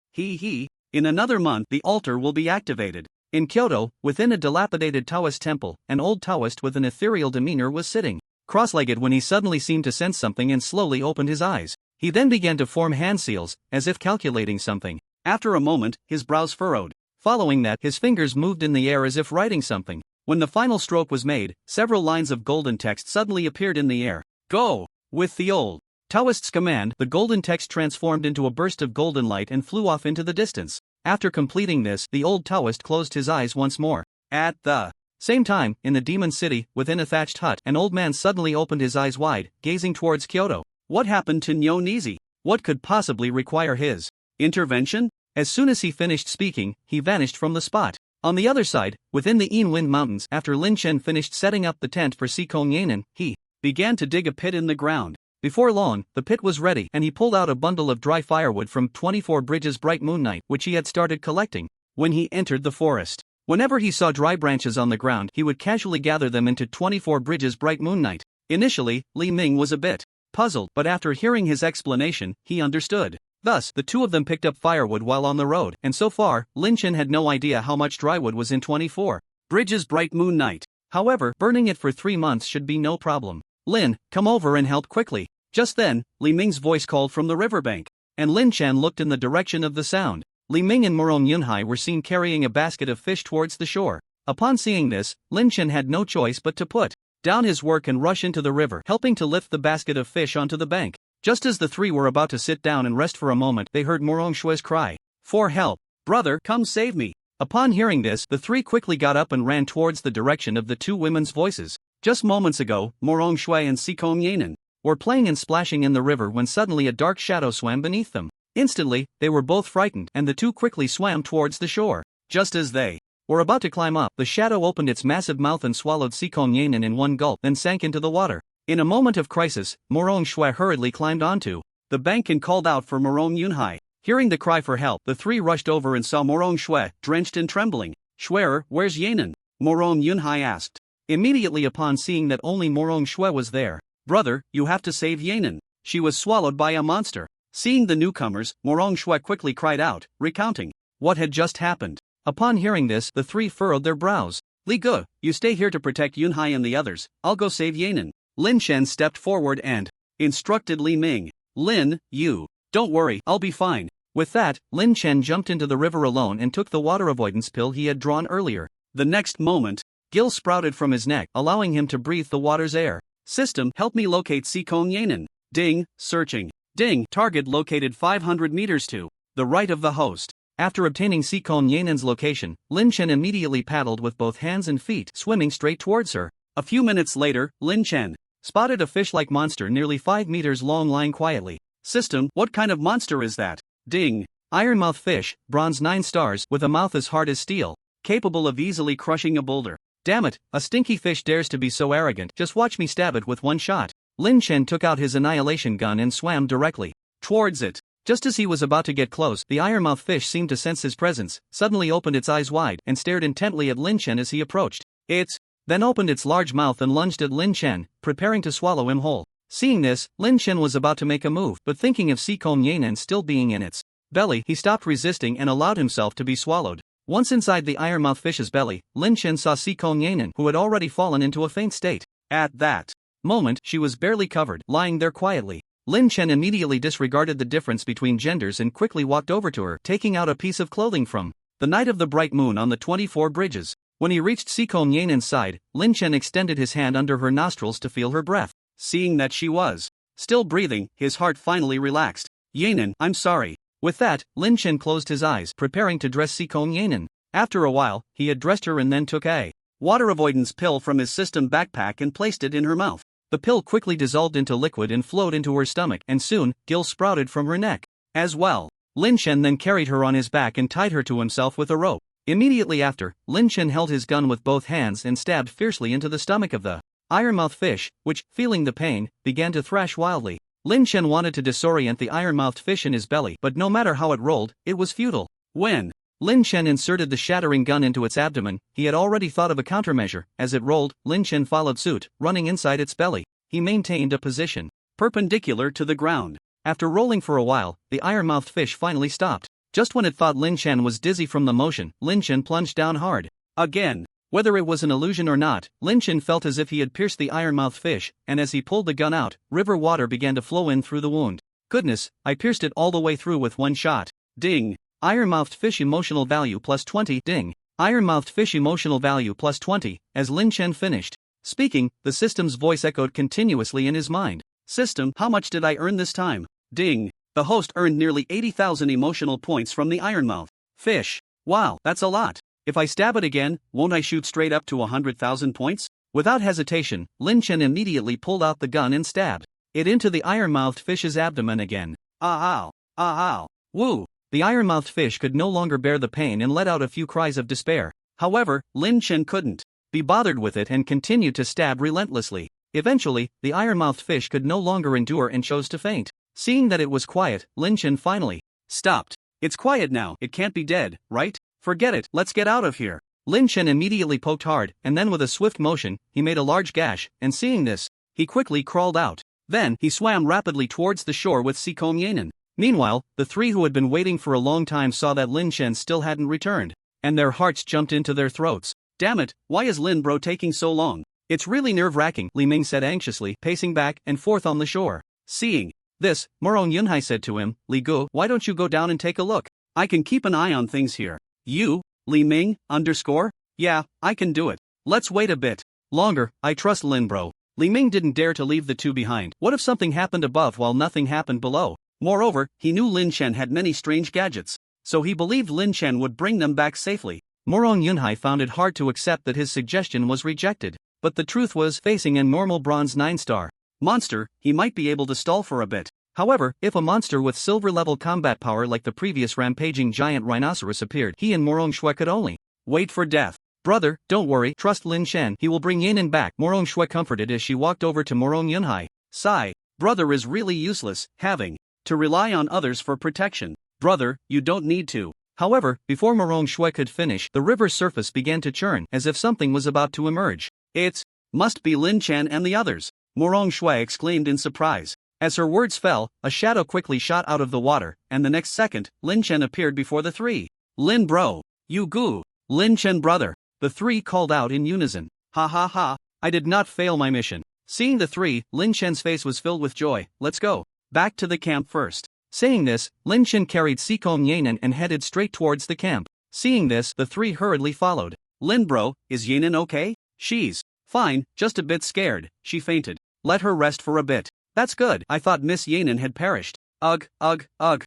In another month, the altar will be activated. In Kyoto, within a dilapidated Taoist temple, an old Taoist with an ethereal demeanor was sitting cross-legged when he suddenly seemed to sense something and slowly opened his eyes. He then began to form hand seals, as if calculating something. After a moment, his brows furrowed. Following that, his fingers moved in the air as if writing something. When the final stroke was made, several lines of golden text suddenly appeared in the air. Go! With the old Taoist's command, the golden text transformed into a burst of golden light and flew off into the distance. After completing this, the old Taoist closed his eyes once more. At the same time, in the demon city, within a thatched hut, an old man suddenly opened his eyes wide, gazing towards Kyoto. What happened to Nyo Nizi? What could possibly require his intervention? As soon as he finished speaking, he vanished from the spot. On the other side, within the Wind Mountains, after Lin Chen finished setting up the tent for Sikong Yanan, he began to dig a pit in the ground. Before long, the pit was ready and he pulled out a bundle of dry firewood from 24 Bridges Bright Moon Night, which he had started collecting. When he entered the forest, whenever he saw dry branches on the ground, he would casually gather them into 24 Bridges Bright Moon Night. Initially, Li Ming was a bit puzzled, but after hearing his explanation, he understood. Thus, the two of them picked up firewood while on the road, and so far, Lin Chen had no idea how much drywood was in 24 Bridges Bright Moon Night. However, burning it for 3 months should be no problem. Lin, come over and help quickly. Just then, Li Ming's voice called from the riverbank, and Lin Chen looked in the direction of the sound. Li Ming and Marrow Yunhai were seen carrying a basket of fish towards the shore. Upon seeing this, Lin Chen had no choice but to put down his work and rush into the river, helping to lift the basket of fish onto the bank. Just as the three were about to sit down and rest for a moment, they heard Morong Shue's cry for help. Brother, come save me. Upon hearing this, the three quickly got up and ran towards the direction of the two women's voices. Just moments ago, Morong Shui and Sikong Yanan were playing and splashing in the river when suddenly a dark shadow swam beneath them. Instantly, they were both frightened and the two quickly swam towards the shore. Just as they were about to climb up, the shadow opened its massive mouth and swallowed Sikong Yanan in one gulp, then sank into the water. In a moment of crisis, Morong Shui hurriedly climbed onto the bank and called out for Morong Yunhai. Hearing the cry for help, the three rushed over and saw Morong Shui, drenched and trembling. Shuer, where's Yanan? Morong Yunhai asked. Immediately upon seeing that only Morong Shui was there, brother, you have to save Yanan. She was swallowed by a monster. Seeing the newcomers, Morong Shui quickly cried out, recounting what had just happened. Upon hearing this, the three furrowed their brows. Li Ge, you stay here to protect Yunhai and the others, I'll go save Yanan. Lin Chen stepped forward and instructed Li Ming. Lin, you don't worry, I'll be fine. With that, Lin Chen jumped into the river alone and took the water avoidance pill he had drawn earlier. The next moment, gills sprouted from his neck, allowing him to breathe the water's air. System, help me locate Sikong Yanan. Ding, searching. Ding, target located 500 meters to the right of the host. After obtaining Sikong Yanan's location, Lin Chen immediately paddled with both hands and feet, swimming straight towards her. A few minutes later, Lin Chen spotted a fish-like monster nearly 5 meters long lying quietly. System, what kind of monster is that? Ding. Ironmouth fish, bronze 9 stars, with a mouth as hard as steel, capable of easily crushing a boulder. Damn it, a stinky fish dares to be so arrogant, just watch me stab it with one shot. Lin Chen took out his annihilation gun and swam directly towards it. Just as he was about to get close, the ironmouth fish seemed to sense his presence, suddenly opened its eyes wide, and stared intently at Lin Chen as he approached. It then opened its large mouth and lunged at Lin Chen, preparing to swallow him whole. Seeing this, Lin Chen was about to make a move, but thinking of Sikong Yanan still being in its belly, he stopped resisting and allowed himself to be swallowed. Once inside the ironmouth fish's belly, Lin Chen saw Sikong Yanan, who had already fallen into a faint state. At that moment, she was barely covered, lying there quietly. Lin Chen immediately disregarded the difference between genders and quickly walked over to her, taking out a piece of clothing from the night of the bright moon on the 24 bridges. When he reached Sikong Yanan's side, Lin Chen extended his hand under her nostrils to feel her breath. Seeing that she was still breathing, his heart finally relaxed. Yanan, I'm sorry. With that, Lin Chen closed his eyes, preparing to dress Sikong Yanan. After a while, he had dressed her and then took a water avoidance pill from his system backpack and placed it in her mouth. The pill quickly dissolved into liquid and flowed into her stomach, and soon, gills sprouted from her neck as well. Lin Chen then carried her on his back and tied her to himself with a rope. Immediately after, Lin Chen held his gun with both hands and stabbed fiercely into the stomach of the ironmouth fish, which, feeling the pain, began to thrash wildly. Lin Chen wanted to disorient the iron-mouthed fish in his belly, but no matter how it rolled, it was futile. When Lin Chen inserted the shattering gun into its abdomen, he had already thought of a countermeasure. As it rolled, Lin Chen followed suit, running inside its belly. He maintained a position perpendicular to the ground. After rolling for a while, the iron-mouthed fish finally stopped. Just when it thought Lin Chen was dizzy from the motion, Lin Chen plunged down hard. Again. Whether it was an illusion or not, Lin Chen felt as if he had pierced the iron-mouthed fish, and as he pulled the gun out, river water began to flow in through the wound. Goodness, I pierced it all the way through with one shot. Ding. Iron-mouthed fish emotional value plus 20. Ding. Iron-mouthed fish emotional value plus 20. As Lin Chen finished speaking, the system's voice echoed continuously in his mind. System, how much did I earn this time? Ding. The host earned nearly 80,000 emotional points from the iron-mouthed fish. Wow, that's a lot. If I stab it again, won't I shoot straight up to 100,000 points? Without hesitation, Lin Chen immediately pulled out the gun and stabbed it into the iron-mouthed fish's abdomen again. Ah ow, ah ow, woo. The iron-mouthed fish could no longer bear the pain and let out a few cries of despair. However, Lin Chen couldn't be bothered with it and continued to stab relentlessly. Eventually, the iron-mouthed fish could no longer endure and chose to faint. Seeing that it was quiet, Lin Chen finally stopped. It's quiet now, it can't be dead, right? Forget it, let's get out of here. Lin Chen immediately poked hard, and then with a swift motion, he made a large gash, and seeing this, he quickly crawled out. Then, he swam rapidly towards the shore with Sekom Yanan. Meanwhile, the three who had been waiting for a long time saw that Lin Chen still hadn't returned, and their hearts jumped into their throats. Damn it, why is Lin Bro taking so long? It's really nerve-wracking, Li Ming said anxiously, pacing back and forth on the shore. Seeing this, Marrow Yunhai said to him, Li Gu, why don't you go down and take a look? I can keep an eye on things here. You, Li Ming, underscore? Yeah, I can do it. Let's wait a bit longer, I trust Lin Bro. Li Ming didn't dare to leave the two behind. What if something happened above while nothing happened below? Moreover, he knew Lin Chen had many strange gadgets, so he believed Lin Chen would bring them back safely. Morong Yunhai found it hard to accept that his suggestion was rejected, but the truth was, facing a normal bronze 9-star monster, he might be able to stall for a bit. However, if a monster with silver-level combat power like the previous rampaging giant rhinoceros appeared, he and Morong Shui could only wait for death. Brother, don't worry, trust Lin Chen, he will bring Yanan back, Morong Shui comforted as she walked over to Morong Yunhai. Sigh. Brother is really useless, having to rely on others for protection. Brother, you don't need to. However, before Morong Shui could finish, the river's surface began to churn, as if something was about to emerge. It must be Lin Chen and the others, Morong Shui exclaimed in surprise. As her words fell, a shadow quickly shot out of the water, and the next second, Lin Chen appeared before the three. Lin Bro, you Gu, Lin Chen brother, the three called out in unison. Ha ha ha, I did not fail my mission. Seeing the three, Lin Chen's face was filled with joy. Let's go back to the camp first. Saying this, Lin Chen carried Sekom Yanan and headed straight towards the camp. Seeing this, the three hurriedly followed. Lin Bro, is Yanan okay? She's fine, just a bit scared, she fainted. Let her rest for a bit. That's good, I thought Miss Yanan had perished. Ugh,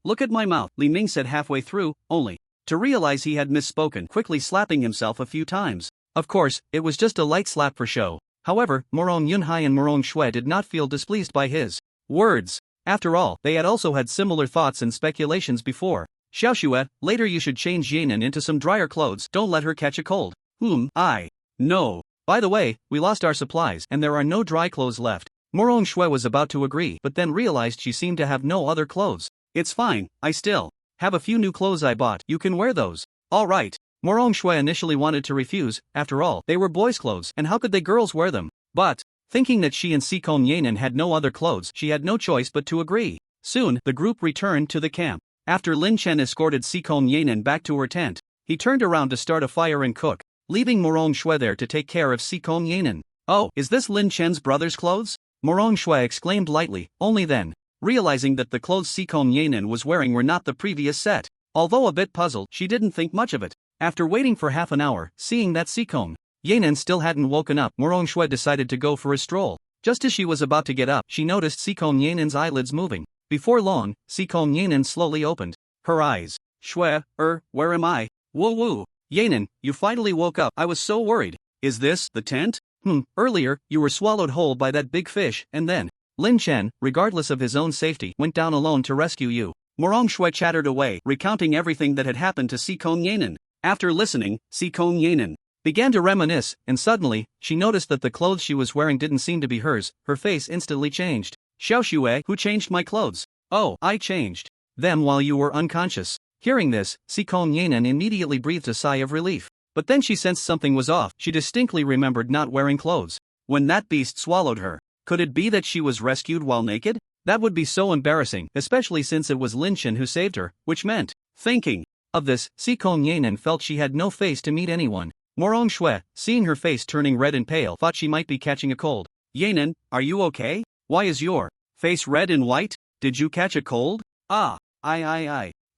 look at my mouth, Li Ming said halfway through, only to realize he had misspoken, quickly slapping himself a few times. Of course, it was just a light slap for show. However, Morong Yunhai and Morong Shui did not feel displeased by his words. After all, they had also had similar thoughts and speculations before. Xiaoxue, later you should change Yanan into some drier clothes, don't let her catch a cold. I know. By the way, we lost our supplies and there are no dry clothes left. Morong Shui was about to agree but then realized she seemed to have no other clothes. It's fine, I still have a few new clothes I bought, you can wear those. Alright. Morong Shui initially wanted to refuse, after all, they were boys' clothes and how could they girls wear them? But thinking that she and Sekom Yanan had no other clothes, she had no choice but to agree. Soon, the group returned to the camp. After Lin Chen escorted Sekom Yanan back to her tent, he turned around to start a fire and cook, leaving Morong Shui there to take care of Sekom Yanan. Oh, is this Lin Chen's brother's clothes? Morong Shui exclaimed lightly, only then realizing that the clothes Sekom Yanan was wearing were not the previous set. Although a bit puzzled, she didn't think much of it. After waiting for half an hour, seeing that Sekom Yanan still hadn't woken up, Morong Shui decided to go for a stroll. Just as she was about to get up, she noticed Sekom Yanan's eyelids moving. Before long, Sekom Yanan slowly opened her eyes. Shui, where am I? Woo. Yanan, you finally woke up, I was so worried. Is this the tent? Earlier, you were swallowed whole by that big fish, and then Lin Chen, regardless of his own safety, went down alone to rescue you. Morong Shui chattered away, recounting everything that had happened to Sekom Yanan. After listening, Sekom Yanan began to reminisce, and suddenly, she noticed that the clothes she was wearing didn't seem to be hers. Her face instantly changed. Xiaoxue, who changed my clothes? Oh, I changed them while you were unconscious. Hearing this, Sekom Yanan immediately breathed a sigh of relief. But then she sensed something was off. She distinctly remembered not wearing clothes when that beast swallowed her. Could it be that she was rescued while naked? That would be so embarrassing, especially since it was Lin Chen who saved her, which meant, thinking of this, Sekom Yanan felt she had no face to meet anyone. Morong Shui, seeing her face turning red and pale, thought she might be catching a cold. Yanan, are you okay? Why is your face red and white? Did you catch a cold? I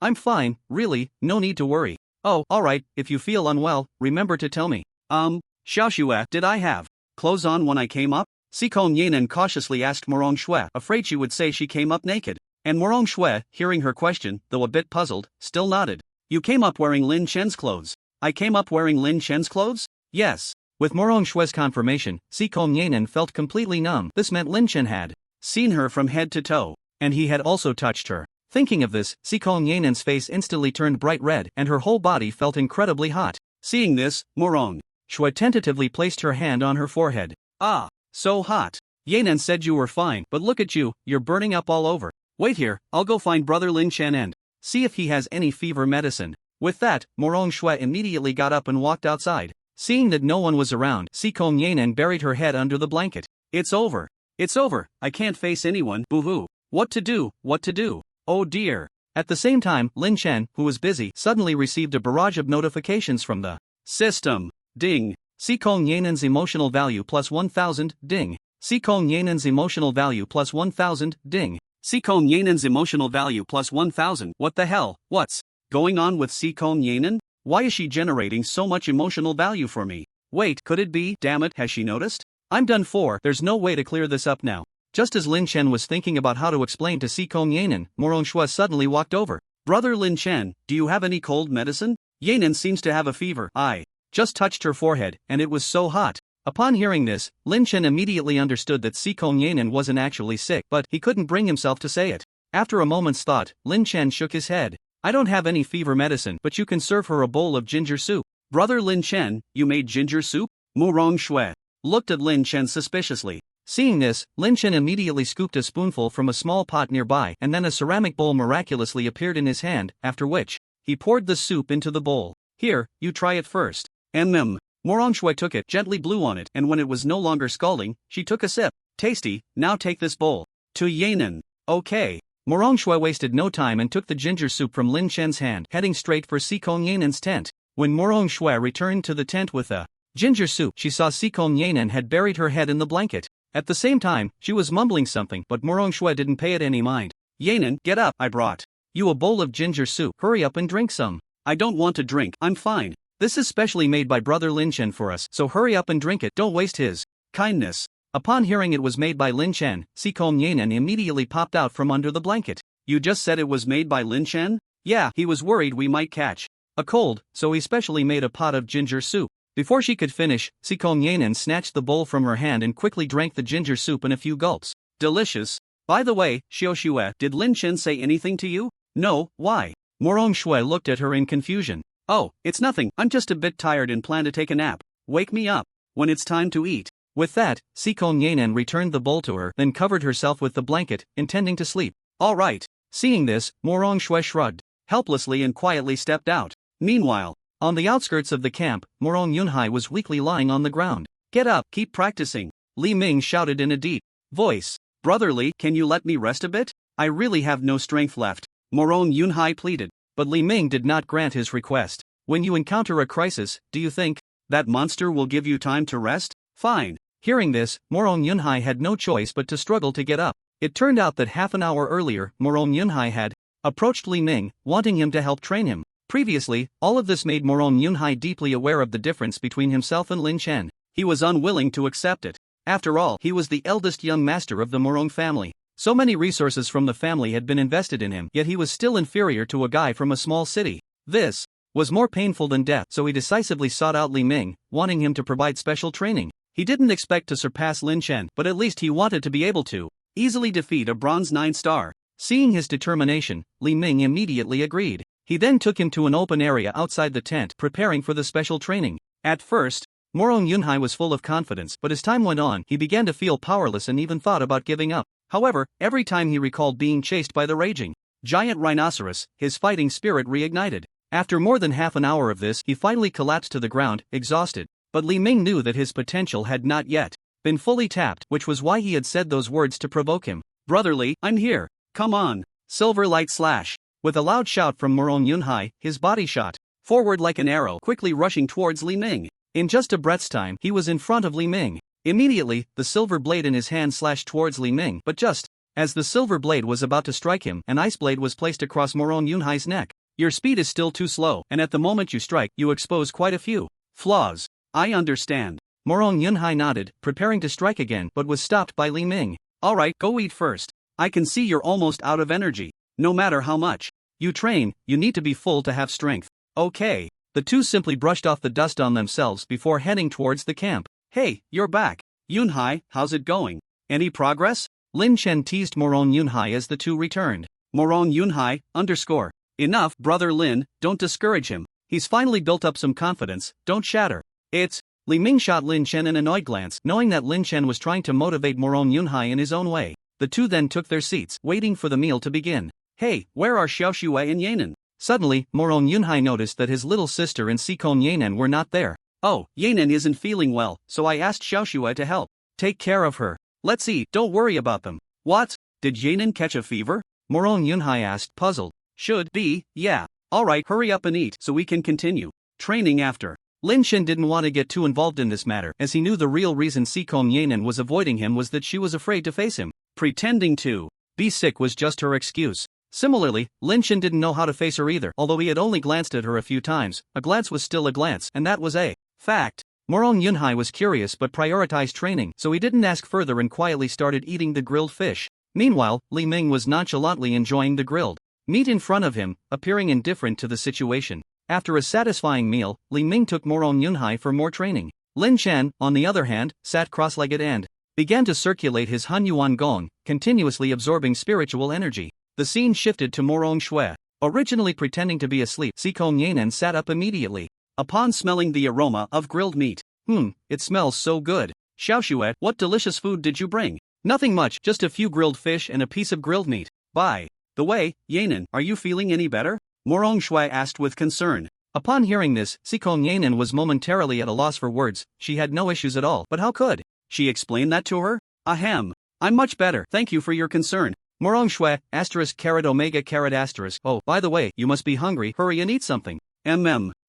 I'm fine, really, no need to worry. Oh, alright, if you feel unwell, remember to tell me. Xiaoxue, did I have clothes on when I came up? Sikong Yanan cautiously asked Morong Shui, afraid she would say she came up naked. And Morong Shui, hearing her question, though a bit puzzled, still nodded. You came up wearing Lin Chen's clothes. I came up wearing Lin Chen's clothes? Yes. With Morong Shui's confirmation, Sikong Yanan felt completely numb. This meant Lin Chen had seen her from head to toe, and he had also touched her. Thinking of this, Sikong Yanan's face instantly turned bright red and her whole body felt incredibly hot. Seeing this, Morong Shui tentatively placed her hand on her forehead. Ah, so hot. Yanan said you were fine, but look at you, you're burning up all over. Wait here, I'll go find brother Lin Chen and see if he has any fever medicine. With that, Morong Shui immediately got up and walked outside. Seeing that no one was around, Sikong Yanan buried her head under the blanket. It's over. It's over, I can't face anyone, boo-hoo. What to do, what to do? Oh dear. At the same time, Lin Chen, who was busy, suddenly received a barrage of notifications from the system. Ding. Sikong Yanan's emotional value plus 1000, ding. Sikong Yanan's emotional value plus 1000, ding. Sikong Yanan's emotional value plus 1000. What the hell? What's going on with Sikong Yanan? Why is she generating so much emotional value for me? Wait, could it be? Damn it, has she noticed? I'm done for, there's no way to clear this up now. Just as Lin Chen was thinking about how to explain to Sikong Yanan, Morong Shui suddenly walked over. Brother Lin Chen, do you have any cold medicine? Yanan seems to have a fever. I just touched her forehead, and it was so hot. Upon hearing this, Lin Chen immediately understood that Sikong Yanan wasn't actually sick, but he couldn't bring himself to say it. After a moment's thought, Lin Chen shook his head. I don't have any fever medicine, but you can serve her a bowl of ginger soup. Brother Lin Chen, you made ginger soup? Morong Shui looked at Lin Chen suspiciously. Seeing this, Lin Chen immediately scooped a spoonful from a small pot nearby, and then a ceramic bowl miraculously appeared in his hand, after which he poured the soup into the bowl. Here, you try it first. Morong Shui took it, gently blew on it, and when it was no longer scalding, she took a sip. Tasty, now take this bowl. To Yanan. Okay. Morong Shui wasted no time and took the ginger soup from Lin Chen's hand, heading straight for Sikong Yanan's tent. When Morong Shui returned to the tent with the ginger soup, she saw Sikong Yanan had buried her head in the blanket. At the same time, she was mumbling something, but Morong Shui didn't pay it any mind. Yanan, get up, I brought you a bowl of ginger soup, hurry up and drink some. I don't want to drink, I'm fine. This is specially made by brother Lin Chen for us, so hurry up and drink it, don't waste his kindness. Upon hearing it was made by Lin Chen, Sikong Yanan immediately popped out from under the blanket. You just said it was made by Lin Chen? Yeah, he was worried we might catch a cold, so he specially made a pot of ginger soup. Before she could finish, Sikong Yanan snatched the bowl from her hand and quickly drank the ginger soup in a few gulps. Delicious. By the way, Xiaoxue, did Lin Chen say anything to you? No, why? Morong Shui looked at her in confusion. Oh, it's nothing, I'm just a bit tired and plan to take a nap. Wake me up when it's time to eat. With that, Sikong Yanan returned the bowl to her, then covered herself with the blanket, intending to sleep. All right. Seeing this, Morong Shui shrugged helplessly and quietly stepped out. Meanwhile, on the outskirts of the camp, Morong Yunhai was weakly lying on the ground. Get up, keep practicing. Li Ming shouted in a deep voice. Brother Li, can you let me rest a bit? I really have no strength left. Morong Yunhai pleaded. But Li Ming did not grant his request. When you encounter a crisis, do you think that monster will give you time to rest? Fine. Hearing this, Morong Yunhai had no choice but to struggle to get up. It turned out that half an hour earlier, Morong Yunhai had approached Li Ming, wanting him to help train him. Previously, all of this made Morong Yunhai deeply aware of the difference between himself and Lin Chen. He was unwilling to accept it. After all, he was the eldest young master of the Morong family. So many resources from the family had been invested in him, yet he was still inferior to a guy from a small city. This was more painful than death, so he decisively sought out Li Ming, wanting him to provide special training. He didn't expect to surpass Lin Chen, but at least he wanted to be able to easily defeat a bronze 9-star. Seeing his determination, Li Ming immediately agreed. He then took him to an open area outside the tent, preparing for the special training. At first, Morong Yunhai was full of confidence, but as time went on, he began to feel powerless and even thought about giving up. However, every time he recalled being chased by the raging giant rhinoceros, his fighting spirit reignited. After more than half an hour of this, he finally collapsed to the ground, exhausted. But Li Ming knew that his potential had not yet been fully tapped, which was why he had said those words to provoke him. Brotherly, I'm here. Come on. Silver light slash. With a loud shout from Morong Yunhai, his body shot forward like an arrow, quickly rushing towards Li Ming. In just a breath's time, he was in front of Li Ming. Immediately, the silver blade in his hand slashed towards Li Ming, but just As the silver blade was about to strike him, an ice blade was placed across Morong Yunhai's neck. Your speed is still too slow, and at the moment you strike, you expose quite a few flaws. I understand. Morong Yunhai nodded, preparing to strike again, but was stopped by Li Ming. Alright, go eat first. I can see you're almost out of energy. No matter how much you train, you need to be full to have strength. Okay. The two simply brushed off the dust on themselves before heading towards the camp. Hey, you're back. Yunhai, how's it going? Any progress? Lin Chen teased Morong Yunhai as the two returned. Morong Yunhai, _ Enough, brother Lin, don't discourage him. He's finally built up some confidence, don't shatter. It's. Li Ming shot Lin Chen an annoyed glance, knowing that Lin Chen was trying to motivate Morong Yunhai in his own way. The two then took their seats, waiting for the meal to begin. Hey, where are Xiaoxue and Yanan? Suddenly, Morong Yunhai noticed that his little sister and Sikon Yanan were not there. Oh, Yanan isn't feeling well, so I asked Xiaoxue to help take care of her. Let's eat, don't worry about them. What? Did Yanan catch a fever? Morong Yunhai asked, puzzled. Should be, yeah. Alright, hurry up and eat so we can continue training after. Lin Chen didn't want to get too involved in this matter, as he knew the real reason Sikon Yanan was avoiding him was that she was afraid to face him. Pretending to be sick was just her excuse. Similarly, Lin Chen didn't know how to face her either, although he had only glanced at her a few times. A glance was still a glance, and that was a fact. Morong Yunhai was curious but prioritized training, so he didn't ask further and quietly started eating the grilled fish. Meanwhile, Li Ming was nonchalantly enjoying the grilled meat in front of him, appearing indifferent to the situation. After a satisfying meal, Li Ming took Morong Yunhai for more training. Lin Chen, on the other hand, sat cross-legged and began to circulate his Hunyuan Gong, continuously absorbing spiritual energy. The scene shifted to Morong Shui. Originally pretending to be asleep, Sikon Yanan sat up immediately. Upon smelling the aroma of grilled meat. It smells so good. Xiaoxue, what delicious food did you bring? Nothing much, just a few grilled fish and a piece of grilled meat. By the way, Yanan, are you feeling any better? Morong Shui asked with concern. Upon hearing this, Sikon Yanan was momentarily at a loss for words. She had no issues at all, but how could she explain that to her? Ahem. I'm much better, thank you for your concern. Morong Shui, *Omega***. Oh, by the way, you must be hungry, hurry and eat something.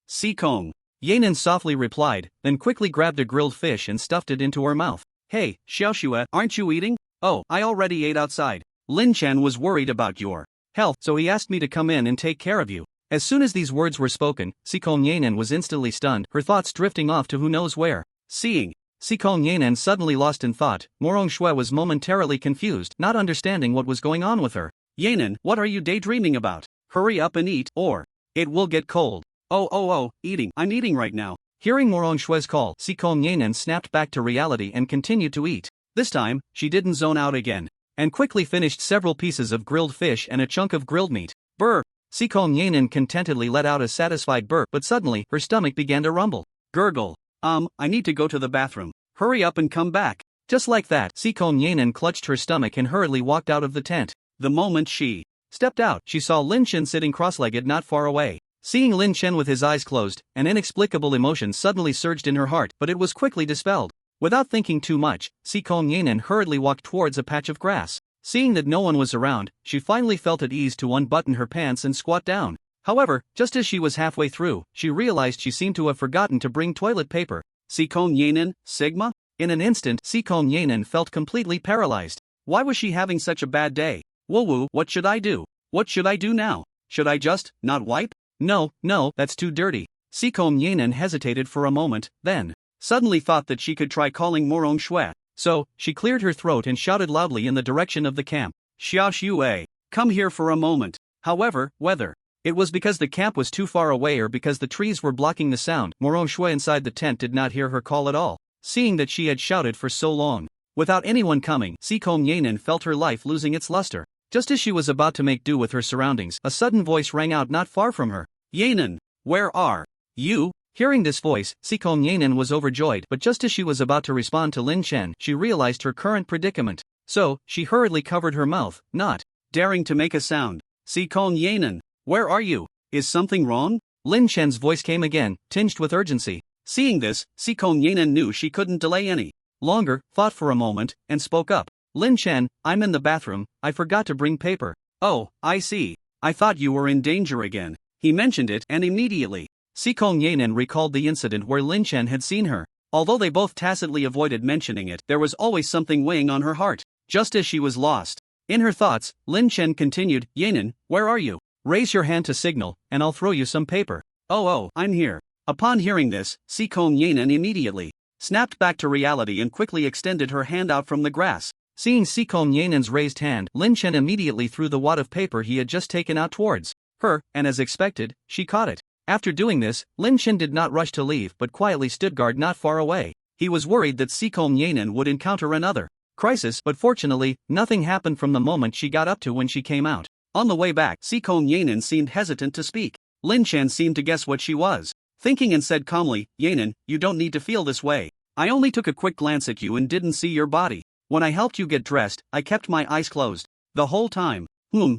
Sikong. Yanan softly replied, then quickly grabbed a grilled fish and stuffed it into her mouth. Hey, Xiaoxue, aren't you eating? Oh, I already ate outside. Lin Chen was worried about your health, so he asked me to come in and take care of you. As soon as these words were spoken, Sikong Yanan was instantly stunned, her thoughts drifting off to who knows where. Seeing Sikong Yanan suddenly lost in thought, Morong Shui was momentarily confused, not understanding what was going on with her. Yanan, what are you daydreaming about? Hurry up and eat, or it will get cold. Oh, eating, I'm eating right now. Hearing Morong Shui's call, Sikong Yanan snapped back to reality and continued to eat. This time, she didn't zone out again, and quickly finished several pieces of grilled fish and a chunk of grilled meat. Brr! Sikong Yanan contentedly let out a satisfied burp, but suddenly, her stomach began to rumble. Gurgle. I need to go to the bathroom. Hurry up and come back. Just like that, Sikong Yanan clutched her stomach and hurriedly walked out of the tent. The moment she stepped out, she saw Lin Chen sitting cross-legged not far away. Seeing Lin Chen with his eyes closed, an inexplicable emotion suddenly surged in her heart, but it was quickly dispelled. Without thinking too much, Sikong Yanan hurriedly walked towards a patch of grass. Seeing that no one was around, she finally felt at ease to unbutton her pants and squat down. However, just as she was halfway through, she realized she seemed to have forgotten to bring toilet paper. Sikong Yanan, Sigma? In an instant, Sikong Yanan felt completely paralyzed. Why was she having such a bad day? Woo, what should I do? What should I do now? Should I just not wipe? No, that's too dirty. Sikong Yanan hesitated for a moment, then suddenly thought that she could try calling Morong Shui. So, she cleared her throat and shouted loudly in the direction of the camp. Xiaoxue, come here for a moment. However, whether it was because the camp was too far away or because the trees were blocking the sound, Morong Shui inside the tent did not hear her call at all. Seeing that she had shouted for so long without anyone coming, Sikong Yanan felt her life losing its luster. Just as she was about to make do with her surroundings, a sudden voice rang out not far from her. Yanan, where are you? Hearing this voice, Sikong Yanan was overjoyed, but just as she was about to respond to Lin Chen, she realized her current predicament. So, she hurriedly covered her mouth, not daring to make a sound. Sikong Yanan, where are you? Is something wrong? Lin Chen's voice came again, tinged with urgency. Seeing this, Sikong Yanan knew she couldn't delay any longer, thought for a moment, and spoke up. Lin Chen, I'm in the bathroom, I forgot to bring paper. Oh, I see. I thought you were in danger again. He mentioned it, and immediately Sikong Yanan recalled the incident where Lin Chen had seen her. Although they both tacitly avoided mentioning it, there was always something weighing on her heart. Just as she was lost In her thoughts, Lin Chen continued, Yanan, where are you? Raise your hand to signal, and I'll throw you some paper. Oh, I'm here. Upon hearing this, Sikong Yanan immediately snapped back to reality and quickly extended her hand out from the grass. Seeing Sikong Yanan's raised hand, Lin Chen immediately threw the wad of paper he had just taken out towards her, and as expected, she caught it. After doing this, Lin Chen did not rush to leave but quietly stood guard not far away. He was worried that Sikong Yanan would encounter another crisis, but fortunately, nothing happened from the moment she got up to when she came out. On the way back, Sikong Yanan seemed hesitant to speak. Lin Chen seemed to guess what she was thinking and said calmly, Yanan, you don't need to feel this way. I only took a quick glance at you and didn't see your body. When I helped you get dressed, I kept my eyes closed the whole time.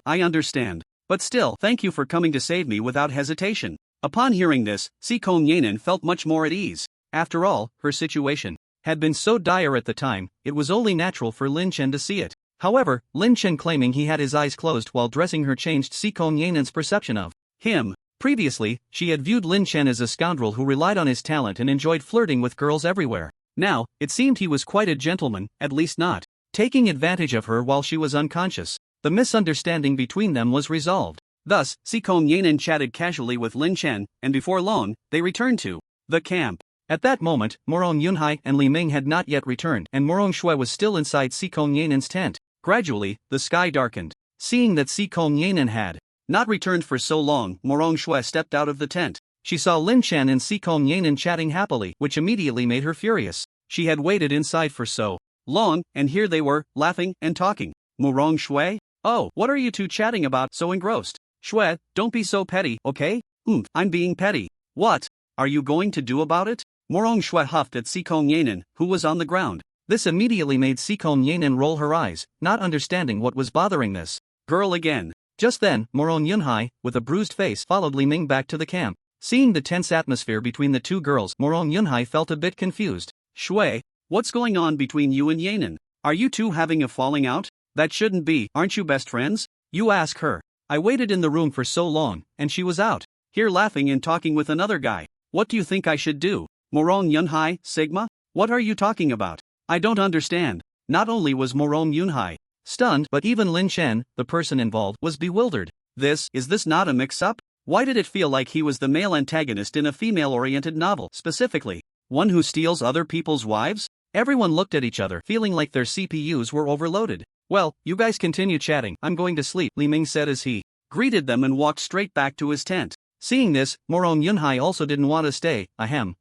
I understand. But still, thank you for coming to save me without hesitation. Upon hearing this, Sikong Yanan felt much more at ease. After all, her situation had been so dire at the time, it was only natural for Lin Chen to see it. However, Lin Chen claiming he had his eyes closed while dressing her changed Sikong Yanan's perception of him. Previously, she had viewed Lin Chen as a scoundrel who relied on his talent and enjoyed flirting with girls everywhere. Now, it seemed he was quite a gentleman, at least not taking advantage of her while she was unconscious. The misunderstanding between them was resolved. Thus, Sikong Yanan chatted casually with Lin Chen, and before long, they returned to the camp. At that moment, Morong Yunhai and Li Ming had not yet returned, and Morong Shui was still inside Sikong Yanan's tent. Gradually, the sky darkened. Seeing that Sikong Yanan had not returned for so long, Morong Shui stepped out of the tent. She saw Lin Chen and Sikong Yanan chatting happily, which immediately made her furious. She had waited inside for so long, and here they were, laughing and talking. Morong Shui? Oh, what are you two chatting about, so engrossed? Shui, don't be so petty, okay? I'm being petty. What are you going to do about it? Morong Shui huffed at Sikong Yanan, who was on the ground. This immediately made Sikong Yanan roll her eyes, not understanding what was bothering this girl again. Just then, Morong Yunhai, with a bruised face, followed Li Ming back to the camp. Seeing the tense atmosphere between the two girls, Morong Yunhai felt a bit confused. Shui, what's going on between you and Yanan? Are you two having a falling out? That shouldn't be, aren't you best friends? You ask her. I waited in the room for so long, and she was out here laughing and talking with another guy. What do you think I should do? Morong Yunhai, Sigma? What are you talking about? I don't understand. Not only was Morong Yunhai stunned, but even Lin Chen, the person involved, was bewildered. Is this not a mix-up? Why did it feel like he was the male antagonist in a female-oriented novel, specifically one who steals other people's wives? Everyone looked at each other, feeling like their CPUs were overloaded. Well, you guys continue chatting, I'm going to sleep, Li Ming said as he greeted them and walked straight back to his tent. Seeing this, Morong Yunhai also didn't want to stay.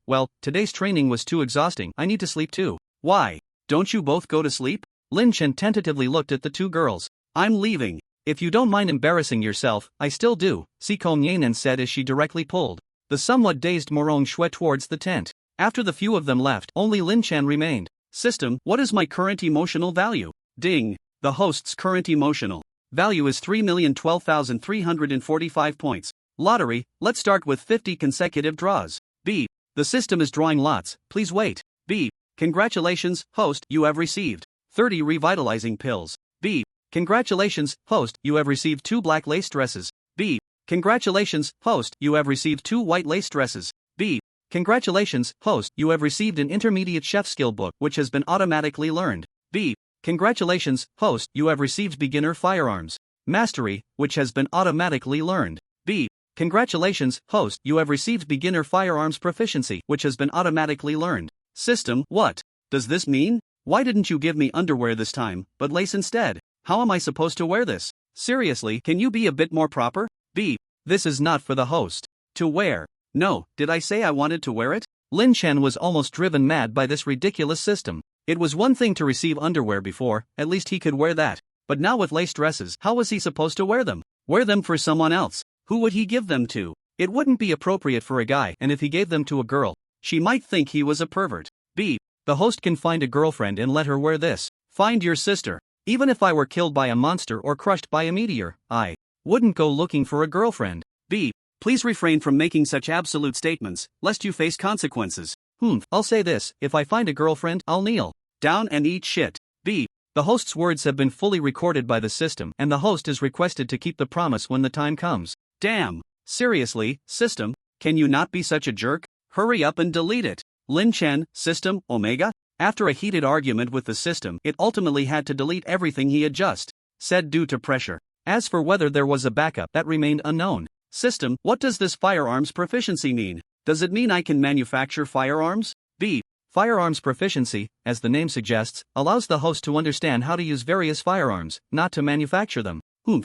Well, today's training was too exhausting, I need to sleep too. Why? Don't you both go to sleep? Lin Chen tentatively looked at the two girls. I'm leaving. If you don't mind embarrassing yourself, I still do, Sikong Yanan said as she directly pulled the somewhat dazed Morong Shui towards the tent. After the few of them left, only Lin Chen remained. System, what is my current emotional value? Ding. The host's current emotional value is 3,012,345 points. Lottery, let's start with 50 consecutive draws. B. The system is drawing lots, please wait. B. Congratulations, host, you have received 30 revitalizing pills. B. Congratulations, host, you have received 2 black lace dresses. B. Congratulations, host, you have received 2 white lace dresses. B. Congratulations, host, you have received an intermediate chef skill book which has been automatically learned. B. Congratulations, host, you have received beginner firearms mastery, which has been automatically learned. B. Congratulations, host, you have received beginner firearms proficiency, which has been automatically learned. System, what does this mean? Why didn't you give me underwear this time, but lace instead? How am I supposed to wear this? Seriously, can you be a bit more proper? B. This is not for the host to wear. No, did I say I wanted to wear it? Lin Chen was almost driven mad by this ridiculous system. It was one thing to receive underwear before, at least he could wear that. But now with lace dresses, how was he supposed to wear them? Wear them for someone else. Who would he give them to? It wouldn't be appropriate for a guy, and if he gave them to a girl, she might think he was a pervert. B. The host can find a girlfriend and let her wear this. Find your sister. Even if I were killed by a monster or crushed by a meteor, I wouldn't go looking for a girlfriend. B. Please refrain from making such absolute statements, lest you face consequences. I'll say this, if I find a girlfriend, I'll kneel down and eat shit. B. The host's words have been fully recorded by the system, and the host is requested to keep the promise when the time comes. Damn. Seriously, system, can you not be such a jerk? Hurry up and delete it. Lin Chen, system, Omega? After a heated argument with the system, it ultimately had to delete everything he had just said due to pressure. As for whether there was a backup, that remained unknown. System, what does this firearms proficiency mean? Does it mean I can manufacture firearms? B. Firearms proficiency, as the name suggests, allows the host to understand how to use various firearms, not to manufacture them.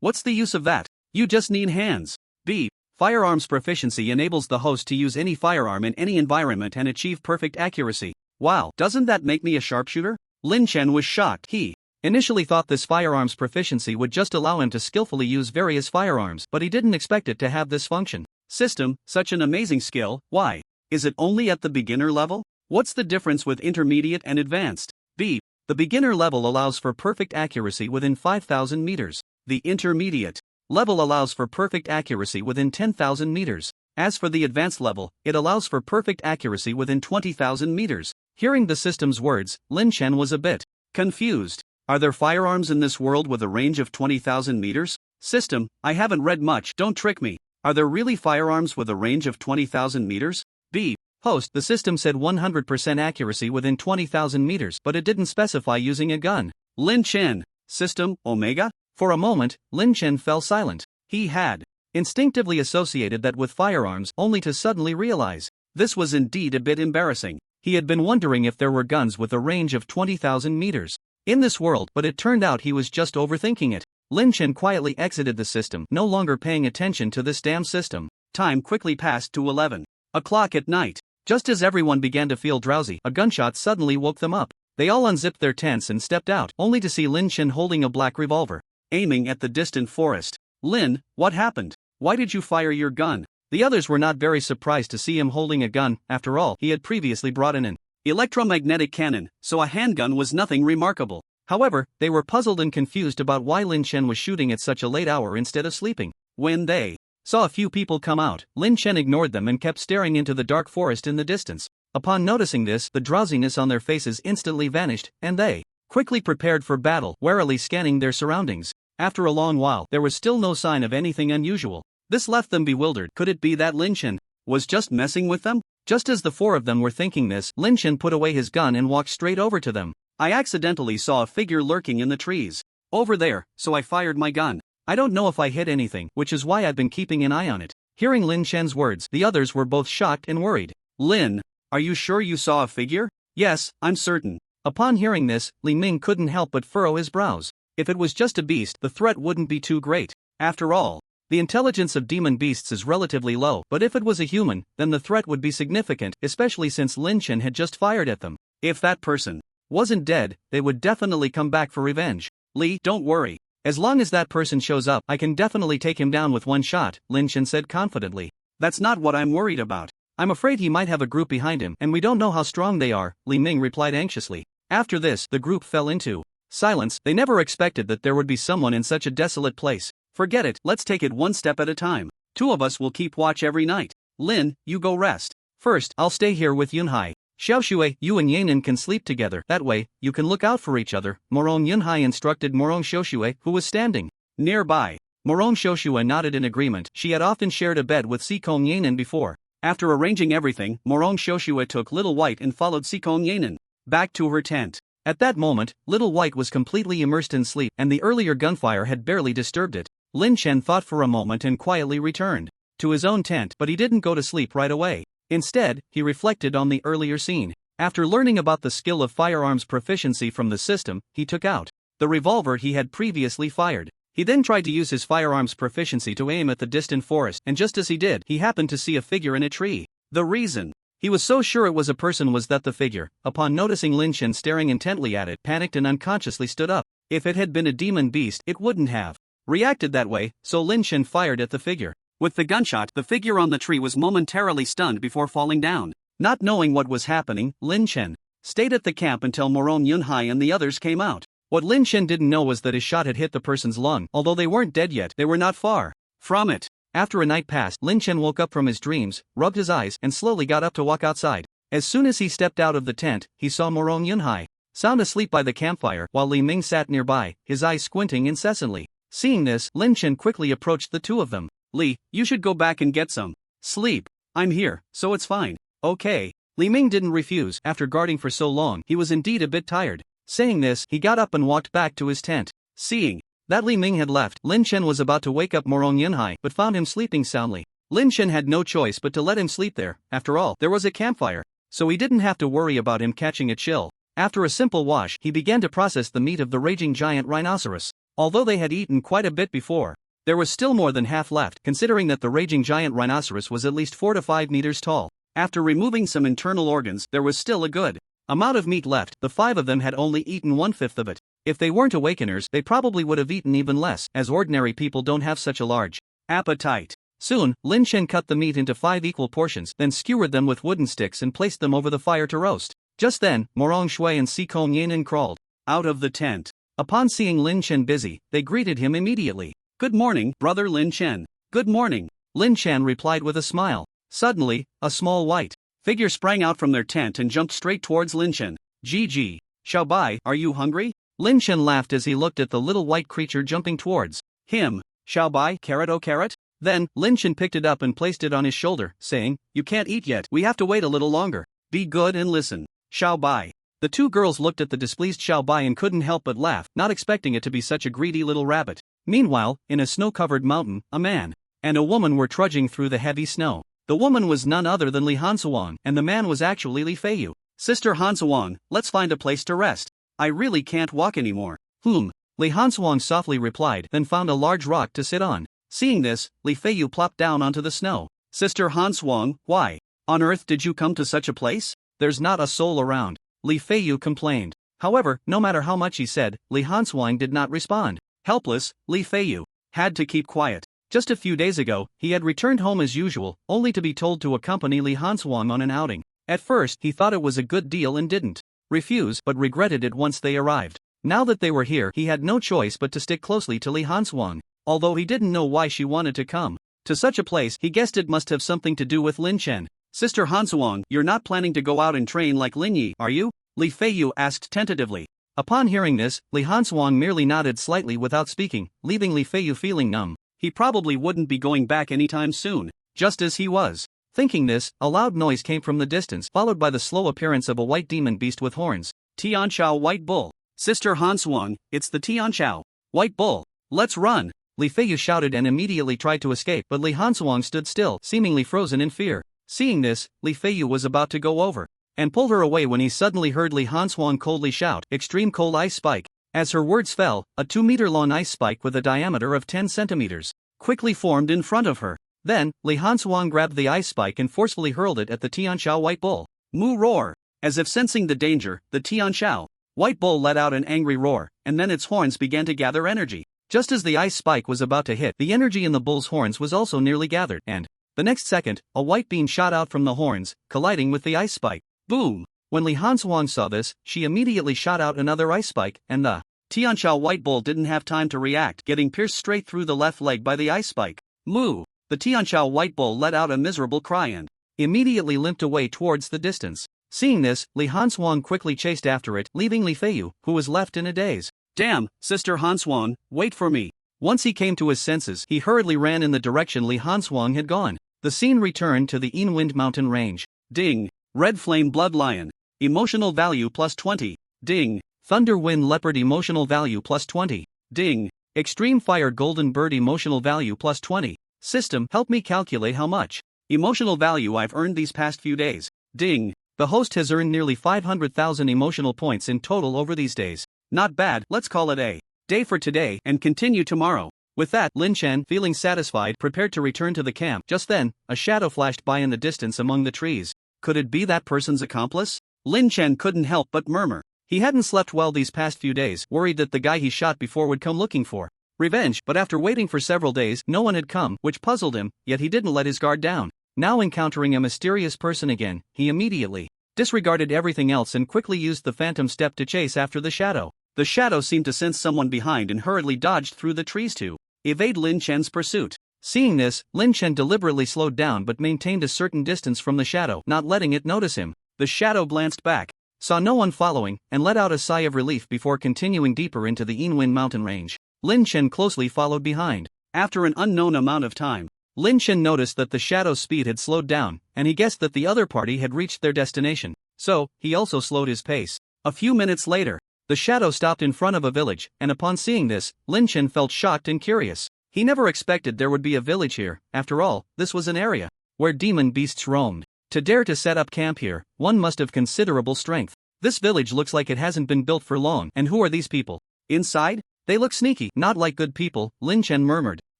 What's the use of that? You just need hands. B. Firearms proficiency enables the host to use any firearm in any environment and achieve perfect accuracy. Wow, doesn't that make me a sharpshooter? Lynch was shocked. He initially thought this firearms proficiency would just allow him to skillfully use various firearms, but he didn't expect it to have this function. System, such an amazing skill, why? Is it only at the beginner level? What's the difference with intermediate and advanced? B. The beginner level allows for perfect accuracy within 5,000 meters. The intermediate level allows for perfect accuracy within 10,000 meters. As for the advanced level, it allows for perfect accuracy within 20,000 meters. Hearing the system's words, Lin Chen was a bit confused. Are there firearms in this world with a range of 20,000 meters? System, I haven't read much, don't trick me. Are there really firearms with a range of 20,000 meters? B. Host, the system said 100% accuracy within 20,000 meters, but it didn't specify using a gun. Lin Chen. System, Omega? For a moment, Lin Chen fell silent. He had instinctively associated that with firearms, only to suddenly realize this was indeed a bit embarrassing. He had been wondering if there were guns with a range of 20,000 meters in this world, but it turned out he was just overthinking it. Lin Chen quietly exited the system, no longer paying attention to this damn system. Time quickly passed to 11 o'clock at night. Just as everyone began to feel drowsy, a gunshot suddenly woke them up. They all unzipped their tents and stepped out, only to see Lin Chen holding a black revolver, aiming at the distant forest. Lin, what happened? Why did you fire your gun? The others were not very surprised to see him holding a gun. After all, he had previously brought in an electromagnetic cannon, so a handgun was nothing remarkable. However, they were puzzled and confused about why Lin Chen was shooting at such a late hour instead of sleeping. When they saw a few people come out, Lin Chen ignored them and kept staring into the dark forest in the distance. Upon noticing this, the drowsiness on their faces instantly vanished, and they quickly prepared for battle, warily scanning their surroundings. After a long while, there was still no sign of anything unusual. This left them bewildered. Could it be that Lin Chen was just messing with them? Just as the four of them were thinking this, Lin Chen put away his gun and walked straight over to them. I accidentally saw a figure lurking in the trees over there, so I fired my gun. I don't know if I hit anything, which is why I've been keeping an eye on it. Hearing Lin Chen's words, the others were both shocked and worried. Lin, are you sure you saw a figure? Yes, I'm certain. Upon hearing this, Li Ming couldn't help but furrow his brows. If it was just a beast, the threat wouldn't be too great. After all, the intelligence of demon beasts is relatively low, but if it was a human, then the threat would be significant, especially since Lin Chen had just fired at them. If that person wasn't dead, they would definitely come back for revenge. Li, don't worry. As long as that person shows up, I can definitely take him down with one shot, Lin Chen said confidently. That's not what I'm worried about. I'm afraid he might have a group behind him, and we don't know how strong they are, Li Ming replied anxiously. After this, the group fell into silence. They never expected that there would be someone in such a desolate place. Forget it, let's take it one step at a time. Two of us will keep watch every night. Lin, you go rest. First, I'll stay here with Yunhai. Xiaoshui, you and Yanin can sleep together. That way, you can look out for each other. Morong Yunhai instructed Morong Xiaoshui, who was standing nearby. Morong Xiaoshui nodded in agreement. She had often shared a bed with Sikong Yanin before. After arranging everything, Morong Xiaoshui took Little White and followed Sikong Yanin back to her tent. At that moment, Little White was completely immersed in sleep, and the earlier gunfire had barely disturbed it. Lin Chen thought for a moment and quietly returned to his own tent, but he didn't go to sleep right away. Instead, he reflected on the earlier scene. After learning about the skill of firearms proficiency from the system, he took out the revolver he had previously fired. He then tried to use his firearms proficiency to aim at the distant forest, and just as he did, he happened to see a figure in a tree. The reason he was so sure it was a person was that the figure, upon noticing Lin Chen staring intently at it, panicked and unconsciously stood up. If it had been a demon beast, it wouldn't have reacted that way, so Lin Chen fired at the figure. With the gunshot, the figure on the tree was momentarily stunned before falling down. Not knowing what was happening, Lin Chen stayed at the camp until Morong Yunhai and the others came out. What Lin Chen didn't know was that his shot had hit the person's lung. Although they weren't dead yet, they were not far from it. After a night passed, Lin Chen woke up from his dreams, rubbed his eyes, and slowly got up to walk outside. As soon as he stepped out of the tent, he saw Morong Yunhai sound asleep by the campfire, while Li Ming sat nearby, his eyes squinting incessantly. Seeing this, Lin Chen quickly approached the two of them. Li, you should go back and get some sleep. I'm here, so it's fine. Okay. Li Ming didn't refuse. After guarding for so long, he was indeed a bit tired. Saying this, he got up and walked back to his tent. Seeing That Li Ming had left. Lin Chen was about to wake up Morong Yunhai but found him sleeping soundly. Lin Chen had no choice but to let him sleep there. After all, there was a campfire, so he didn't have to worry about him catching a chill. After a simple wash, he began to process the meat of the raging giant rhinoceros. Although they had eaten quite a bit before, there was still more than half left, considering that the raging giant rhinoceros was at least 4 to 5 meters tall. After removing some internal organs, there was still a good amount of meat left. The 5 of them had only eaten 1/5 of it. If they weren't awakeners, they probably would have eaten even less, as ordinary people don't have such a large appetite. Soon, Lin Chen cut the meat into 5 equal portions, then skewered them with wooden sticks and placed them over the fire to roast. Just then, Morong Shui and Si Kong Yanin crawled out of the tent. Upon seeing Lin Chen busy, they greeted him immediately. "Good morning, brother Lin Chen." "Good morning," Lin Chen replied with a smile. Suddenly, a small white figure sprang out from their tent and jumped straight towards Lin Chen. "Gg, Xiaobai, are you hungry?" Lin Chen laughed as he looked at the little white creature jumping towards him. "Xiaobai, carrot oh carrot?" Then, Lin Chen picked it up and placed it on his shoulder, saying, "You can't eat yet, we have to wait a little longer. Be good and listen." "Xiaobai." The 2 girls looked at the displeased Xiaobai and couldn't help but laugh, not expecting it to be such a greedy little rabbit. Meanwhile, in a snow-covered mountain, a man and a woman were trudging through the heavy snow. The woman was none other than Li Hansuang, and the man was actually Li Feiyu. "Sister Hansuang, let's find a place to rest. I really can't walk anymore." Li Hansuang softly replied, then found a large rock to sit on. Seeing this, Li Feiyu plopped down onto the snow. "Sister Hansuang, why on earth did you come to such a place? There's not a soul around," Li Feiyu complained. However, no matter how much he said, Li Hansuang did not respond. Helpless, Li Feiyu had to keep quiet. Just a few days ago, he had returned home as usual, only to be told to accompany Li Hansuang on an outing. At first, he thought it was a good deal and didn't refuse, but regretted it once they arrived. Now that they were here, he had no choice but to stick closely to Li Hansuang. Although he didn't know why she wanted to come to such a place, he guessed it must have something to do with Lin Chen. "Sister Hansuang, you're not planning to go out and train like Lin Yi, are you?" Li Feiyu asked tentatively. Upon hearing this, Li Hansuang merely nodded slightly without speaking, leaving Li Feiyu feeling numb. He probably wouldn't be going back anytime soon. Just as he was thinking this, a loud noise came from the distance, followed by the slow appearance of a white demon beast with horns. "Tianchao White Bull. Sister Hansuang, it's the Tianchao White Bull. Let's run!" Li Feiyu shouted and immediately tried to escape, but Li Hansuang stood still, seemingly frozen in fear. Seeing this, Li Feiyu was about to go over and pull her away when he suddenly heard Li Hansuang coldly shout, "Extreme cold ice spike." As her words fell, a 2-meter-long ice spike with a diameter of 10 centimeters quickly formed in front of her. Then, Li Hansuang grabbed the ice spike and forcefully hurled it at the Tianchao White Bull. Moo roar! As if sensing the danger, the Tianchao White Bull let out an angry roar, and then its horns began to gather energy. Just as the ice spike was about to hit, the energy in the bull's horns was also nearly gathered, and the next second, a white beam shot out from the horns, colliding with the ice spike. Boom! When Li Hansuang saw this, she immediately shot out another ice spike, and the Tianchao White Bull didn't have time to react, getting pierced straight through the left leg by the ice spike. Moo! The Tianchao White Bull let out a miserable cry and immediately limped away towards the distance. Seeing this, Li Hansuang quickly chased after it, leaving Li Feiyu, who was left in a daze. "Damn, Sister Hansuang, wait for me." Once he came to his senses, he hurriedly ran in the direction Li Hansuang had gone. The scene returned to the Inwind mountain range. Ding! Red Flame Blood Lion. Emotional value plus 20. Ding! Thunder Wind Leopard emotional value plus 20. Ding! Extreme Fire Golden Bird emotional value plus 20. System, help me calculate how much emotional value I've earned these past few days. Ding! The host has earned nearly 500,000 emotional points in total over these days. Not bad, let's call it a day for today and continue tomorrow. With that, Lin Chen, feeling satisfied, prepared to return to the camp. Just then, a shadow flashed by in the distance among the trees. Could it be that person's accomplice? Lin Chen couldn't help but murmur. He hadn't slept well these past few days, worried that the guy he shot before would come looking for revenge, but after waiting for several days, no one had come, which puzzled him, yet he didn't let his guard down. Now encountering a mysterious person again, he immediately disregarded everything else and quickly used the phantom step to chase after the shadow. The shadow seemed to sense someone behind and hurriedly dodged through the trees to evade Lin Chen's pursuit. Seeing this, Lin Chen deliberately slowed down but maintained a certain distance from the shadow, not letting it notice him. The shadow glanced back, saw no one following, and let out a sigh of relief before continuing deeper into the Inwind mountain range. Lin Chen closely followed behind. After an unknown amount of time, Lin Chen noticed that the shadow's speed had slowed down, and he guessed that the other party had reached their destination. So, he also slowed his pace. A few minutes later, The shadow stopped in front of a village, and upon seeing this, Lynch felt shocked and curious. He never expected there would be a village here. After all, this was an area where demon beasts roamed. To dare to set up camp here, one must have considerable strength. This village looks like it hasn't been built for long. And who are these people? Inside? They look sneaky, not like good people, Lynch murmured.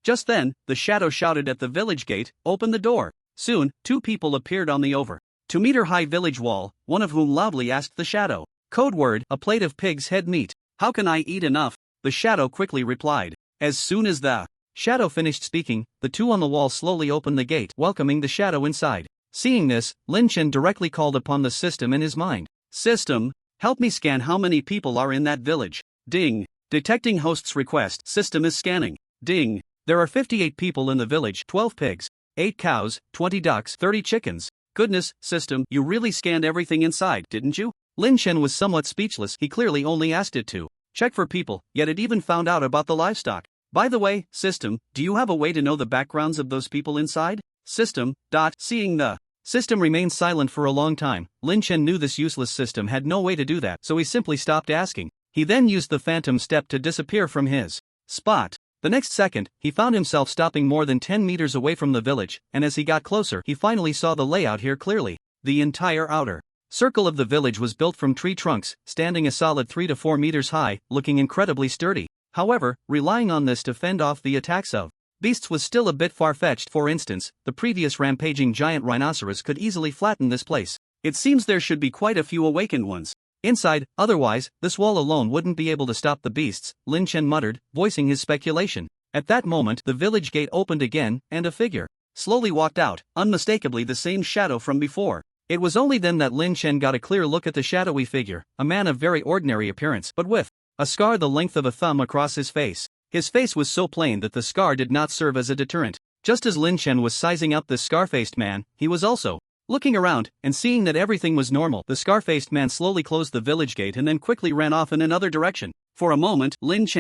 Just then, the shadow shouted at the village gate, "Open the door." Soon, two people appeared on the over 2-meter-high village wall, one of whom loudly asked the shadow. Code word, a plate of pig's head meat. How can I eat enough? The shadow quickly replied. As soon as the shadow finished speaking, the two on the wall slowly opened the gate, welcoming the shadow inside. Seeing this, Lynch directly called upon the system in his mind. System, help me scan how many people are in that village. Ding. Detecting host's request. System is scanning. Ding. There are 58 people in the village, 12 pigs, 8 cows, 20 ducks, 30 chickens. Goodness, system, you really scanned everything inside, didn't you? Lynch was somewhat speechless. He clearly only asked it to check for people, yet it even found out about the livestock. By the way, system, do you have a way to know the backgrounds of those people inside? System, seeing the system remained silent for a long time. Lynch knew this useless system had no way to do that, so he simply stopped asking. He then used the phantom step to disappear from his spot. The next second, he found himself stopping more than 10 meters away from the village, and as he got closer, he finally saw the layout here clearly. The entire outer circle of the village was built from tree trunks, standing a solid 3 to 4 meters high, looking incredibly sturdy. However, relying on this to fend off the attacks of beasts was still a bit far-fetched. For instance, the previous rampaging giant rhinoceros could easily flatten this place. It seems there should be quite a few awakened ones inside, otherwise, this wall alone wouldn't be able to stop the beasts, Lynch muttered, voicing his speculation. At that moment, the village gate opened again, and a figure slowly walked out, unmistakably the same shadow from before. It was only then that Lynch got a clear look at the shadowy figure, a man of very ordinary appearance, but with a scar the length of a thumb across his face. His face was so plain that the scar did not serve as a deterrent. Just as Lynch was sizing up this scar-faced man, he was also looking around, and seeing that everything was normal. The scar-faced man slowly closed the village gate and then quickly ran off in another direction. For a moment, Lynch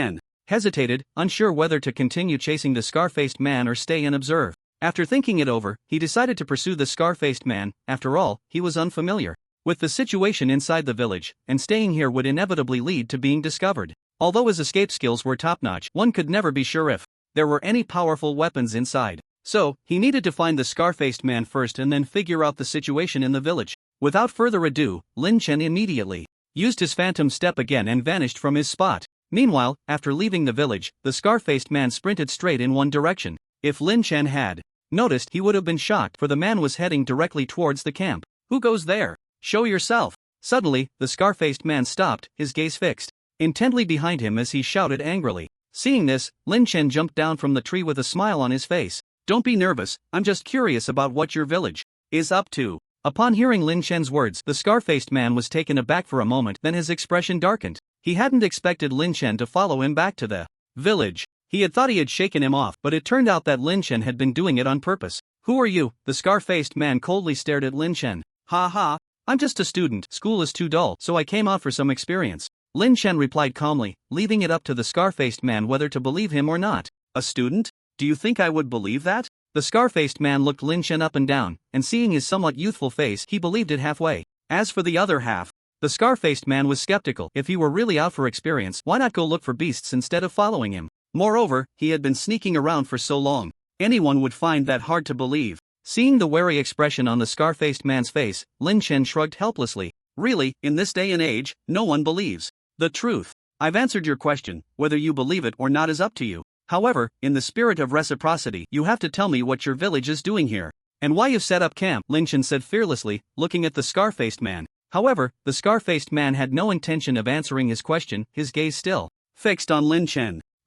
hesitated, unsure whether to continue chasing the scar-faced man or stay and observe. After thinking it over, he decided to pursue the scar-faced man. After all, he was unfamiliar with the situation inside the village, and staying here would inevitably lead to being discovered. Although his escape skills were top-notch, one could never be sure if there were any powerful weapons inside. So, he needed to find the scar-faced man first and then figure out the situation in the village. Without further ado, Lynch immediately used his phantom step again and vanished from his spot. Meanwhile, after leaving the village, the scar-faced man sprinted straight in one direction. If Lynch had noticed, he would have been shocked, for the man was heading directly towards the camp. Who goes there? Show yourself. Suddenly, the scar-faced man stopped, his gaze fixed intently behind him as he shouted angrily. Seeing this, Lynch jumped down from the tree with a smile on his face. Don't be nervous, I'm just curious about what your village is up to. Upon hearing Lynch's words, the scar-faced man was taken aback for a moment, then his expression darkened. He hadn't expected Lynch to follow him back to the village. He had thought he had shaken him off, but it turned out that Lynch had been doing it on purpose. Who are you? The scar-faced man coldly stared at Lynch. Ha ha, I'm just a student, school is too dull, so I came out for some experience. Lynch replied calmly, leaving it up to the scar-faced man whether to believe him or not. A student? Do you think I would believe that? The scar-faced man looked Lynch up and down, and seeing his somewhat youthful face, he believed it halfway. As for the other half, the scar-faced man was skeptical. If he were really out for experience, why not go look for beasts instead of following him? Moreover, he had been sneaking around for so long. Anyone would find that hard to believe. Seeing the wary expression on the scar-faced man's face, Lynch shrugged helplessly. Really, in this day and age, no one believes the truth. I've answered your question. Whether you believe it or not is up to you. However, in the spirit of reciprocity, you have to tell me what your village is doing here, and why you've set up camp, Lynch said fearlessly, looking at the scar-faced man. However, the scar-faced man had no intention of answering his question, his gaze still fixed on Lynch.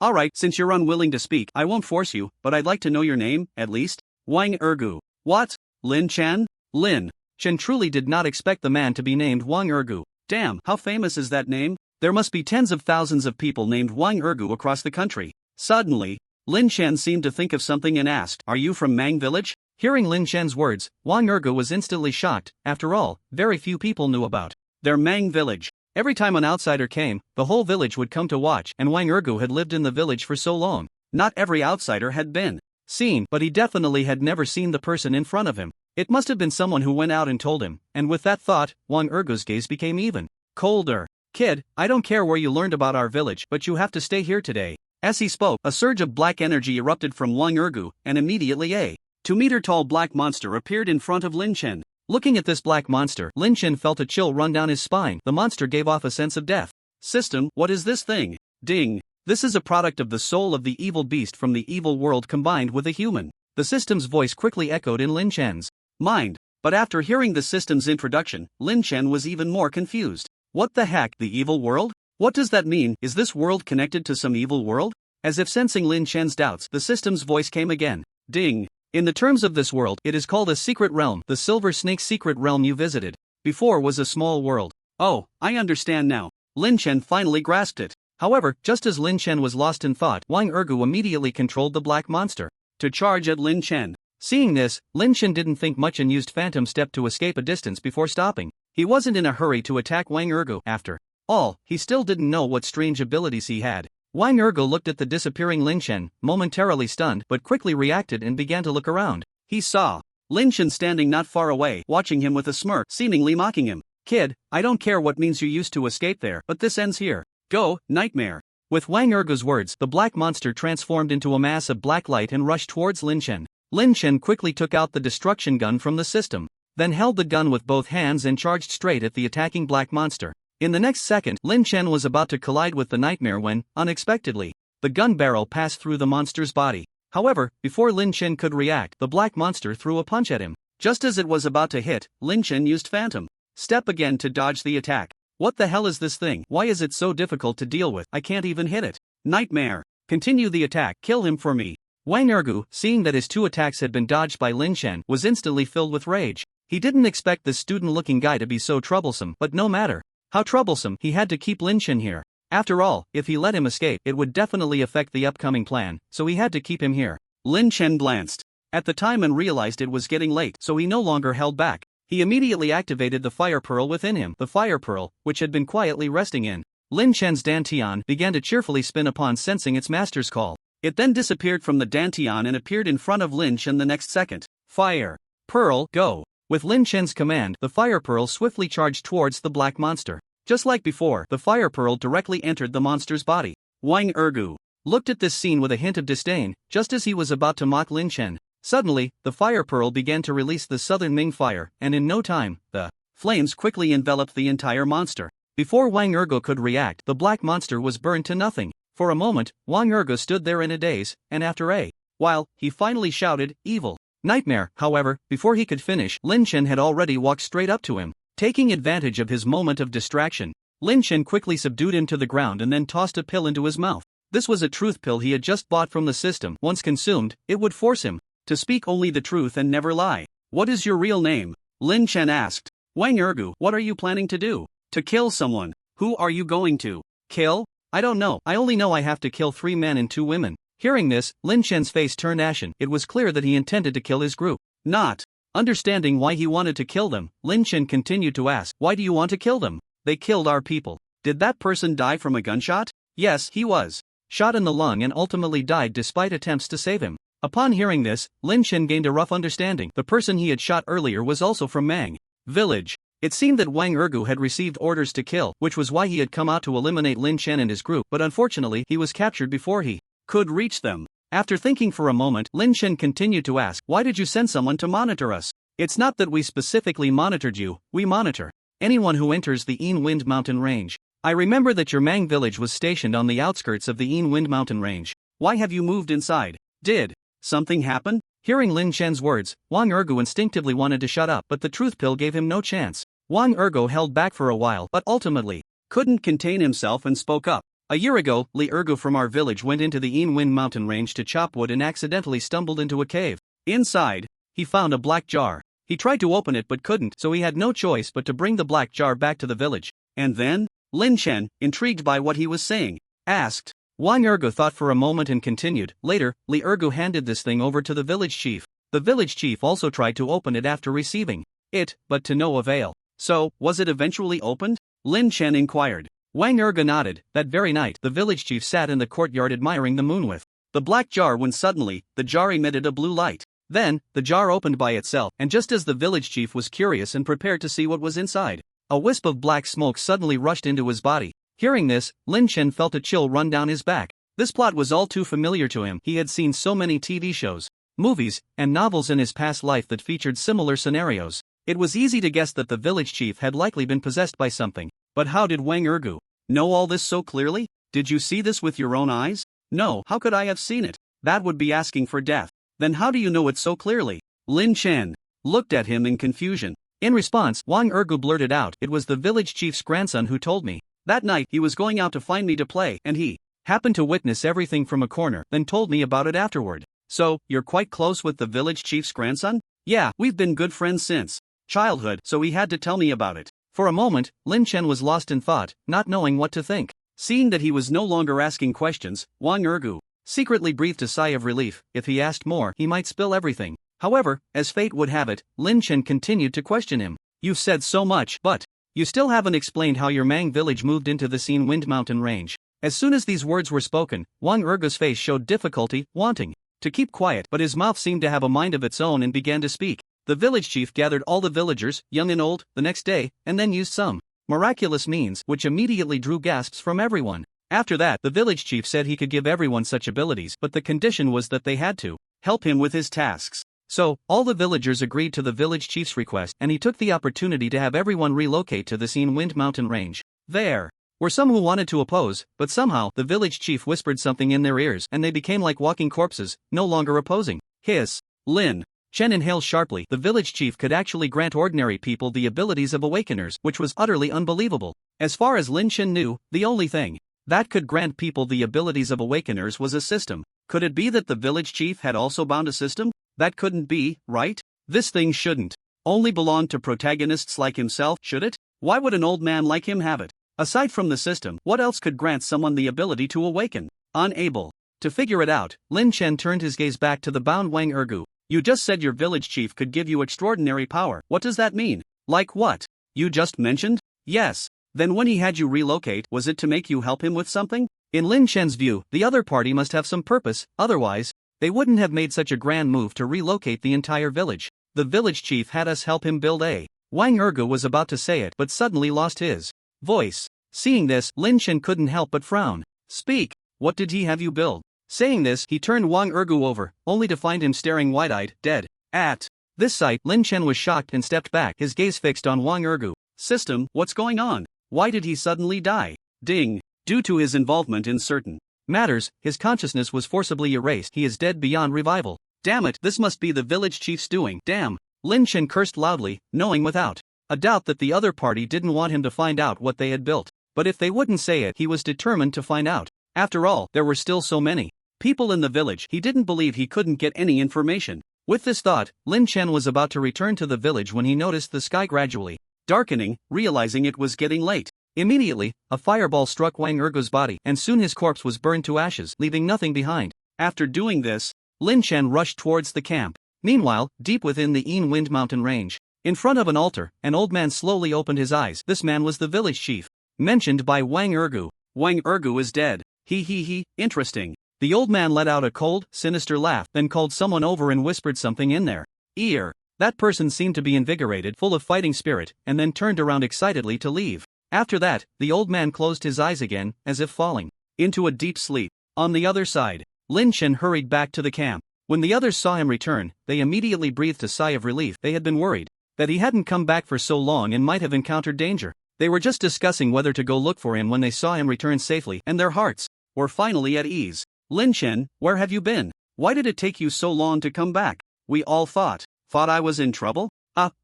Alright, since you're unwilling to speak, I won't force you, but I'd like to know your name, at least. Wang Ergu. What? Lin Chen? Lin Chen truly did not expect the man to be named Wang Ergu. Damn, how famous is that name? There must be tens of thousands of people named Wang Ergu across the country. Suddenly, Lin Chen seemed to think of something and asked, "Are you from Mang village?" Hearing Lin Chen's words, Wang Ergu was instantly shocked. After all, very few people knew about their Mang village. Every time an outsider came, the whole village would come to watch, and Wang Ergu had lived in the village for so long. Not every outsider had been seen, but he definitely had never seen the person in front of him. It must have been someone who went out and told him, and with that thought, Wang Ergu's gaze became even colder. Kid, I don't care where you learned about our village, but you have to stay here today. As he spoke, a surge of black energy erupted from Wang Ergu, and immediately a 2-meter-tall black monster appeared in front of Lin Chen. Looking at this black monster, Lin Chen felt a chill run down his spine. The monster gave off a sense of death. System, what is this thing? Ding. This is a product of the soul of the evil beast from the evil world combined with a human. The system's voice quickly echoed in Lin Chen's mind. But after hearing the system's introduction, Lin Chen was even more confused. What the heck, the evil world? What does that mean? Is this world connected to some evil world? As if sensing Lin Chen's doubts, the system's voice came again. Ding. In the terms of this world, it is called a secret realm. The Silver Snake's secret realm you visited before was a small world. Oh, I understand now. Lin Chen finally grasped it. However, just as Lin Chen was lost in thought, Wang Ergu immediately controlled the black monster to charge at Lin Chen. Seeing this, Lin Chen didn't think much and used Phantom Step to escape a distance before stopping. He wasn't in a hurry to attack Wang Ergu. After all, he still didn't know what strange abilities he had. Wang Ergu looked at the disappearing Lin Chen, momentarily stunned, but quickly reacted and began to look around. He saw Lin Chen standing not far away, watching him with a smirk, seemingly mocking him. Kid, I don't care what means you used to escape there, but this ends here. Go, nightmare. With Wang Ergu's words, the black monster transformed into a mass of black light and rushed towards Lin Chen. Lin Chen quickly took out the destruction gun from the system, then held the gun with both hands and charged straight at the attacking black monster. In the next second, Lin Chen was about to collide with the nightmare when, unexpectedly, the gun barrel passed through the monster's body. However, before Lin Chen could react, the black monster threw a punch at him. Just as it was about to hit, Lin Chen used Phantom Step again to dodge the attack. What the hell is this thing? Why is it so difficult to deal with? I can't even hit it. Nightmare. Continue the attack. Kill him for me. Wang Ergu, seeing that his 2 attacks had been dodged by Lin Chen, was instantly filled with rage. He didn't expect this student-looking guy to be so troublesome, but no matter how troublesome, he had to keep Lin Chen here. After all, if he let him escape, it would definitely affect the upcoming plan, so he had to keep him here. Lin Chen glanced at the time and realized it was getting late, so he no longer held back. He immediately activated the fire pearl within him. The fire pearl, which had been quietly resting in Lin Chen's dantian, began to cheerfully spin upon sensing its master's call. It then disappeared from the dantian and appeared in front of Lin Chen the next second. Fire pearl, go. With Lin Chen's command, the fire pearl swiftly charged towards the black monster. Just like before, the fire pearl directly entered the monster's body. Wang Ergu looked at this scene with a hint of disdain, just as he was about to mock Lin Chen. Suddenly, the fire pearl began to release the southern Ming fire, and in no time, the flames quickly enveloped the entire monster. Before Wang Ergu could react, the black monster was burned to nothing. For a moment, Wang Ergu stood there in a daze, and after a while, he finally shouted, "Evil nightmare." However, before he could finish, Lin Chen had already walked straight up to him. Taking advantage of his moment of distraction, Lin Chen quickly subdued him to the ground and then tossed a pill into his mouth. This was a truth pill he had just bought from the system. Once consumed, it would force him to speak only the truth and never lie. What is your real name? Lin Chen asked. Wang Ergu, what are you planning to do? To kill someone. Who are you going to kill? I don't know. I only know I have to kill 3 men and 2 women. Hearing this, Lin Chen's face turned ashen. It was clear that he intended to kill his group. Not understanding why he wanted to kill them, Lin Chen continued to ask, why do you want to kill them? They killed our people. Did that person die from a gunshot? Yes, he was shot in the lung and ultimately died despite attempts to save him. Upon hearing this, Lin Chen gained a rough understanding. The person he had shot earlier was also from Mang village. It seemed that Wang Ergu had received orders to kill, which was why he had come out to eliminate Lin Chen and his group, but unfortunately, he was captured before he could reach them. After thinking for a moment, Lin Chen continued to ask, why did you send someone to monitor us? It's not that we specifically monitored you, we monitor anyone who enters the Yin Wind Mountain Range. I remember that your Mang village was stationed on the outskirts of the Yin Wind Mountain Range. Why have you moved inside? Did something happen? Hearing Lin Chen's words, Wang Ergu instinctively wanted to shut up, but the truth pill gave him no chance. Wang Ergu held back for a while, but ultimately couldn't contain himself and spoke up. A year ago, Li Ergu from our village went into the Yin Wind Mountain Range to chop wood and accidentally stumbled into a cave. Inside, he found a black jar. He tried to open it but couldn't, so he had no choice but to bring the black jar back to the village. And then? Lin Chen, intrigued by what he was saying, asked. Wang Ergu thought for a moment and continued. Later, Li Ergu handed this thing over to the village chief. The village chief also tried to open it after receiving it, but to no avail. So, was it eventually opened? Lin Chen inquired. Wang Ergu nodded. That very night, the village chief sat in the courtyard admiring the moon with the black jar when suddenly, the jar emitted a blue light. Then, the jar opened by itself, and just as the village chief was curious and prepared to see what was inside, A wisp of black smoke suddenly rushed into his body. Hearing this, Lin Chen felt a chill run down his back. This plot was all too familiar to him. He had seen so many TV shows, movies, and novels in his past life that featured similar scenarios. It was easy to guess that the village chief had likely been possessed by something. But how did Wang Ergu know all this so clearly? Did you see this with your own eyes? No, how could I have seen it? That would be asking for death. Then how do you know it so clearly? Lin Chen looked at him in confusion. In response, Wang Ergu blurted out, "It was the village chief's grandson who told me. That night he was going out to find me to play, and he happened to witness everything from a corner, then told me about it afterward." So, you're quite close with the village chief's grandson? Yeah, we've been good friends since childhood, so he had to tell me about it. For a moment, Lin Chen was lost in thought, not knowing what to think. Seeing that he was no longer asking questions, Wang Ergu secretly breathed a sigh of relief. If he asked more, he might spill everything. However, as fate would have it, Lin Chen continued to question him. "You've said so much, but you still haven't explained how your Mang village moved into the Scene Wind Mountain range." As soon as these words were spoken, Wang Ergu's face showed difficulty, wanting to keep quiet, but his mouth seemed to have a mind of its own and began to speak. The village chief gathered all the villagers, young and old, the next day, and then used some miraculous means, which immediately drew gasps from everyone. After that, the village chief said he could give everyone such abilities, but the condition was that they had to help him with his tasks. So, all the villagers agreed to the village chief's request, and he took the opportunity to have everyone relocate to the Scene Wind Mountain range. There were some who wanted to oppose, but somehow, the village chief whispered something in their ears, and they became like walking corpses, no longer opposing. Hiss. Lin Chen inhaled sharply. The village chief could actually grant ordinary people the abilities of awakeners, which was utterly unbelievable. As far as Lin Chen knew, the only thing that could grant people the abilities of awakeners was a system. Could it be that the village chief had also bound a system? That couldn't be, right? This thing shouldn't only belong to protagonists like himself, should it? Why would an old man like him have it? Aside from the system, what else could grant someone the ability to awaken? Unable to figure it out, Lin Chen turned his gaze back to the bound Wang Ergu. "You just said your village chief could give you extraordinary power. What does that mean?" "Like what? You just mentioned?" "Yes. Then when he had you relocate, was it to make you help him with something?" In Lin Chen's view, the other party must have some purpose, otherwise, they wouldn't have made such a grand move to relocate the entire village. "The village chief had us help him build a..." Wang Ergu was about to say it but suddenly lost his voice. Seeing this, Lin Chen couldn't help but frown. "Speak, what did he have you build?" Saying this, he turned Wang Ergu over, only to find him staring wide-eyed, dead. At this sight, Lin Chen was shocked and stepped back, his gaze fixed on Wang Ergu. "System, what's going on? Why did he suddenly die?" Ding. Due to his involvement in certain matters, his consciousness was forcibly erased. He is dead beyond revival. Damn it, this must be the village chief's doing. Damn. Lin Chen cursed loudly, knowing without a doubt that the other party didn't want him to find out what they had built. But if they wouldn't say it, he was determined to find out. After all, there were still so many people in the village, he didn't believe he couldn't get any information. With this thought, Lin Chen was about to return to the village when he noticed the sky gradually darkening, realizing it was getting late. Immediately, a fireball struck Wang Ergu's body, and soon his corpse was burned to ashes, leaving nothing behind. After doing this, Lin Chen rushed towards the camp. Meanwhile, deep within the Scene Wind Mountain range, in front of an altar, an old man slowly opened his eyes. This man was the village chief mentioned by Wang Ergu. "Wang Ergu is dead. He, interesting." The old man let out a cold, sinister laugh, then called someone over and whispered something in their ear. That person seemed to be invigorated, full of fighting spirit, and then turned around excitedly to leave. After that, the old man closed his eyes again, as if falling into a deep sleep. On the other side, Lin Chen hurried back to the camp. When the others saw him return, they immediately breathed a sigh of relief. They had been worried that he hadn't come back for so long and might have encountered danger. They were just discussing whether to go look for him when they saw him return safely, and their hearts were finally at ease. "Lin Chen, where have you been? Why did it take you so long to come back? We all thought I was in trouble?"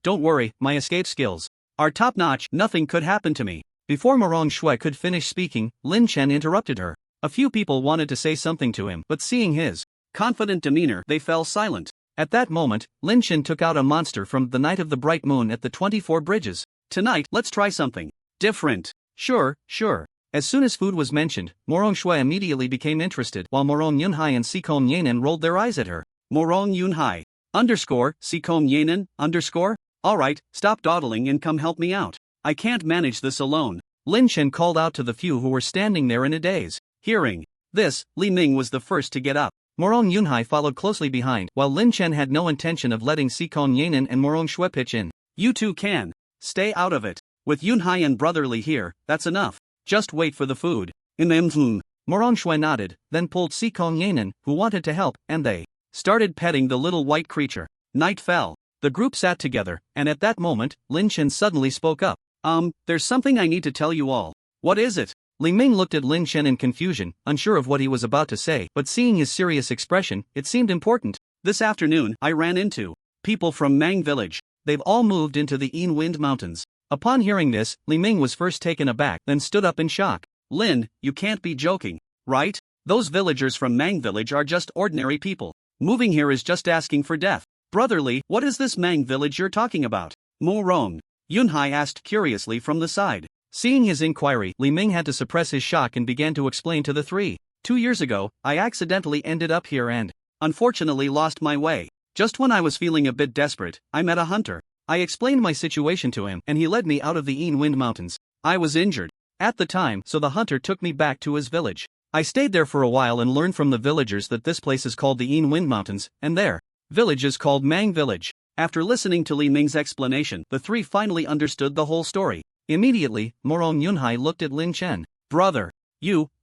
Don't worry, my escape skills are top-notch, nothing could happen to me." Before Marong Shui could finish speaking, Lin Chen interrupted her. A few people wanted to say something to him, but seeing his confident demeanor, they fell silent. At that moment, Lin Chen took out a monster from the Night of the Bright Moon at the 24 Bridges. "Tonight, let's try something different." Sure. As soon as food was mentioned, Morong Shui immediately became interested, while Morong Yunhai and Sikom Yanen rolled their eyes at her. Morong Yunhai Sikom Yanen Alright, stop dawdling and come help me out. I can't manage this alone. Lin Chen called out to the few who were standing there in a daze. Hearing this, Li Ming was the first to get up. Morong Yunhai followed closely behind, while Lin Chen had no intention of letting Sikom Yanen and Morong Shui pitch in. "You two can stay out of it. With Yunhai and Brotherly here, that's enough. Just wait for the food. Moronshue nodded, then pulled Sikong Yanan, who wanted to help, and they started petting the little white creature. Night fell. The group sat together, and at that moment, Lynch suddenly spoke up. There's something I need to tell you all. What is it? Li Ming looked at Lin Chen in confusion, unsure of what he was about to say, but seeing his serious expression, it seemed important. This afternoon, I ran into people from Mang Village. They've all moved into the Een Wind Mountains. Upon hearing this, Li Ming was first taken aback, then stood up in shock. Lin, you can't be joking, right? Those villagers from Mang Village are just ordinary people. Moving here is just asking for death. Brotherly, what is this Mang Village you're talking about? Mo Rong. Yunhai asked curiously from the side. Seeing his inquiry, Li Ming had to suppress his shock and began to explain to the three. 2 years ago, I accidentally ended up here and, unfortunately, lost my way. Just when I was feeling a bit desperate, I met a hunter. I explained my situation to him and he led me out of the Een Wind Mountains. I was injured at the time, so the hunter took me back to his village. I stayed there for a while and learned from the villagers that this place is called the Een Wind Mountains, and their village is called Mang Village. After listening to Li Ming's explanation, the three finally understood the whole story. Immediately, Morong Yunhai looked at Lin Chen. Brother,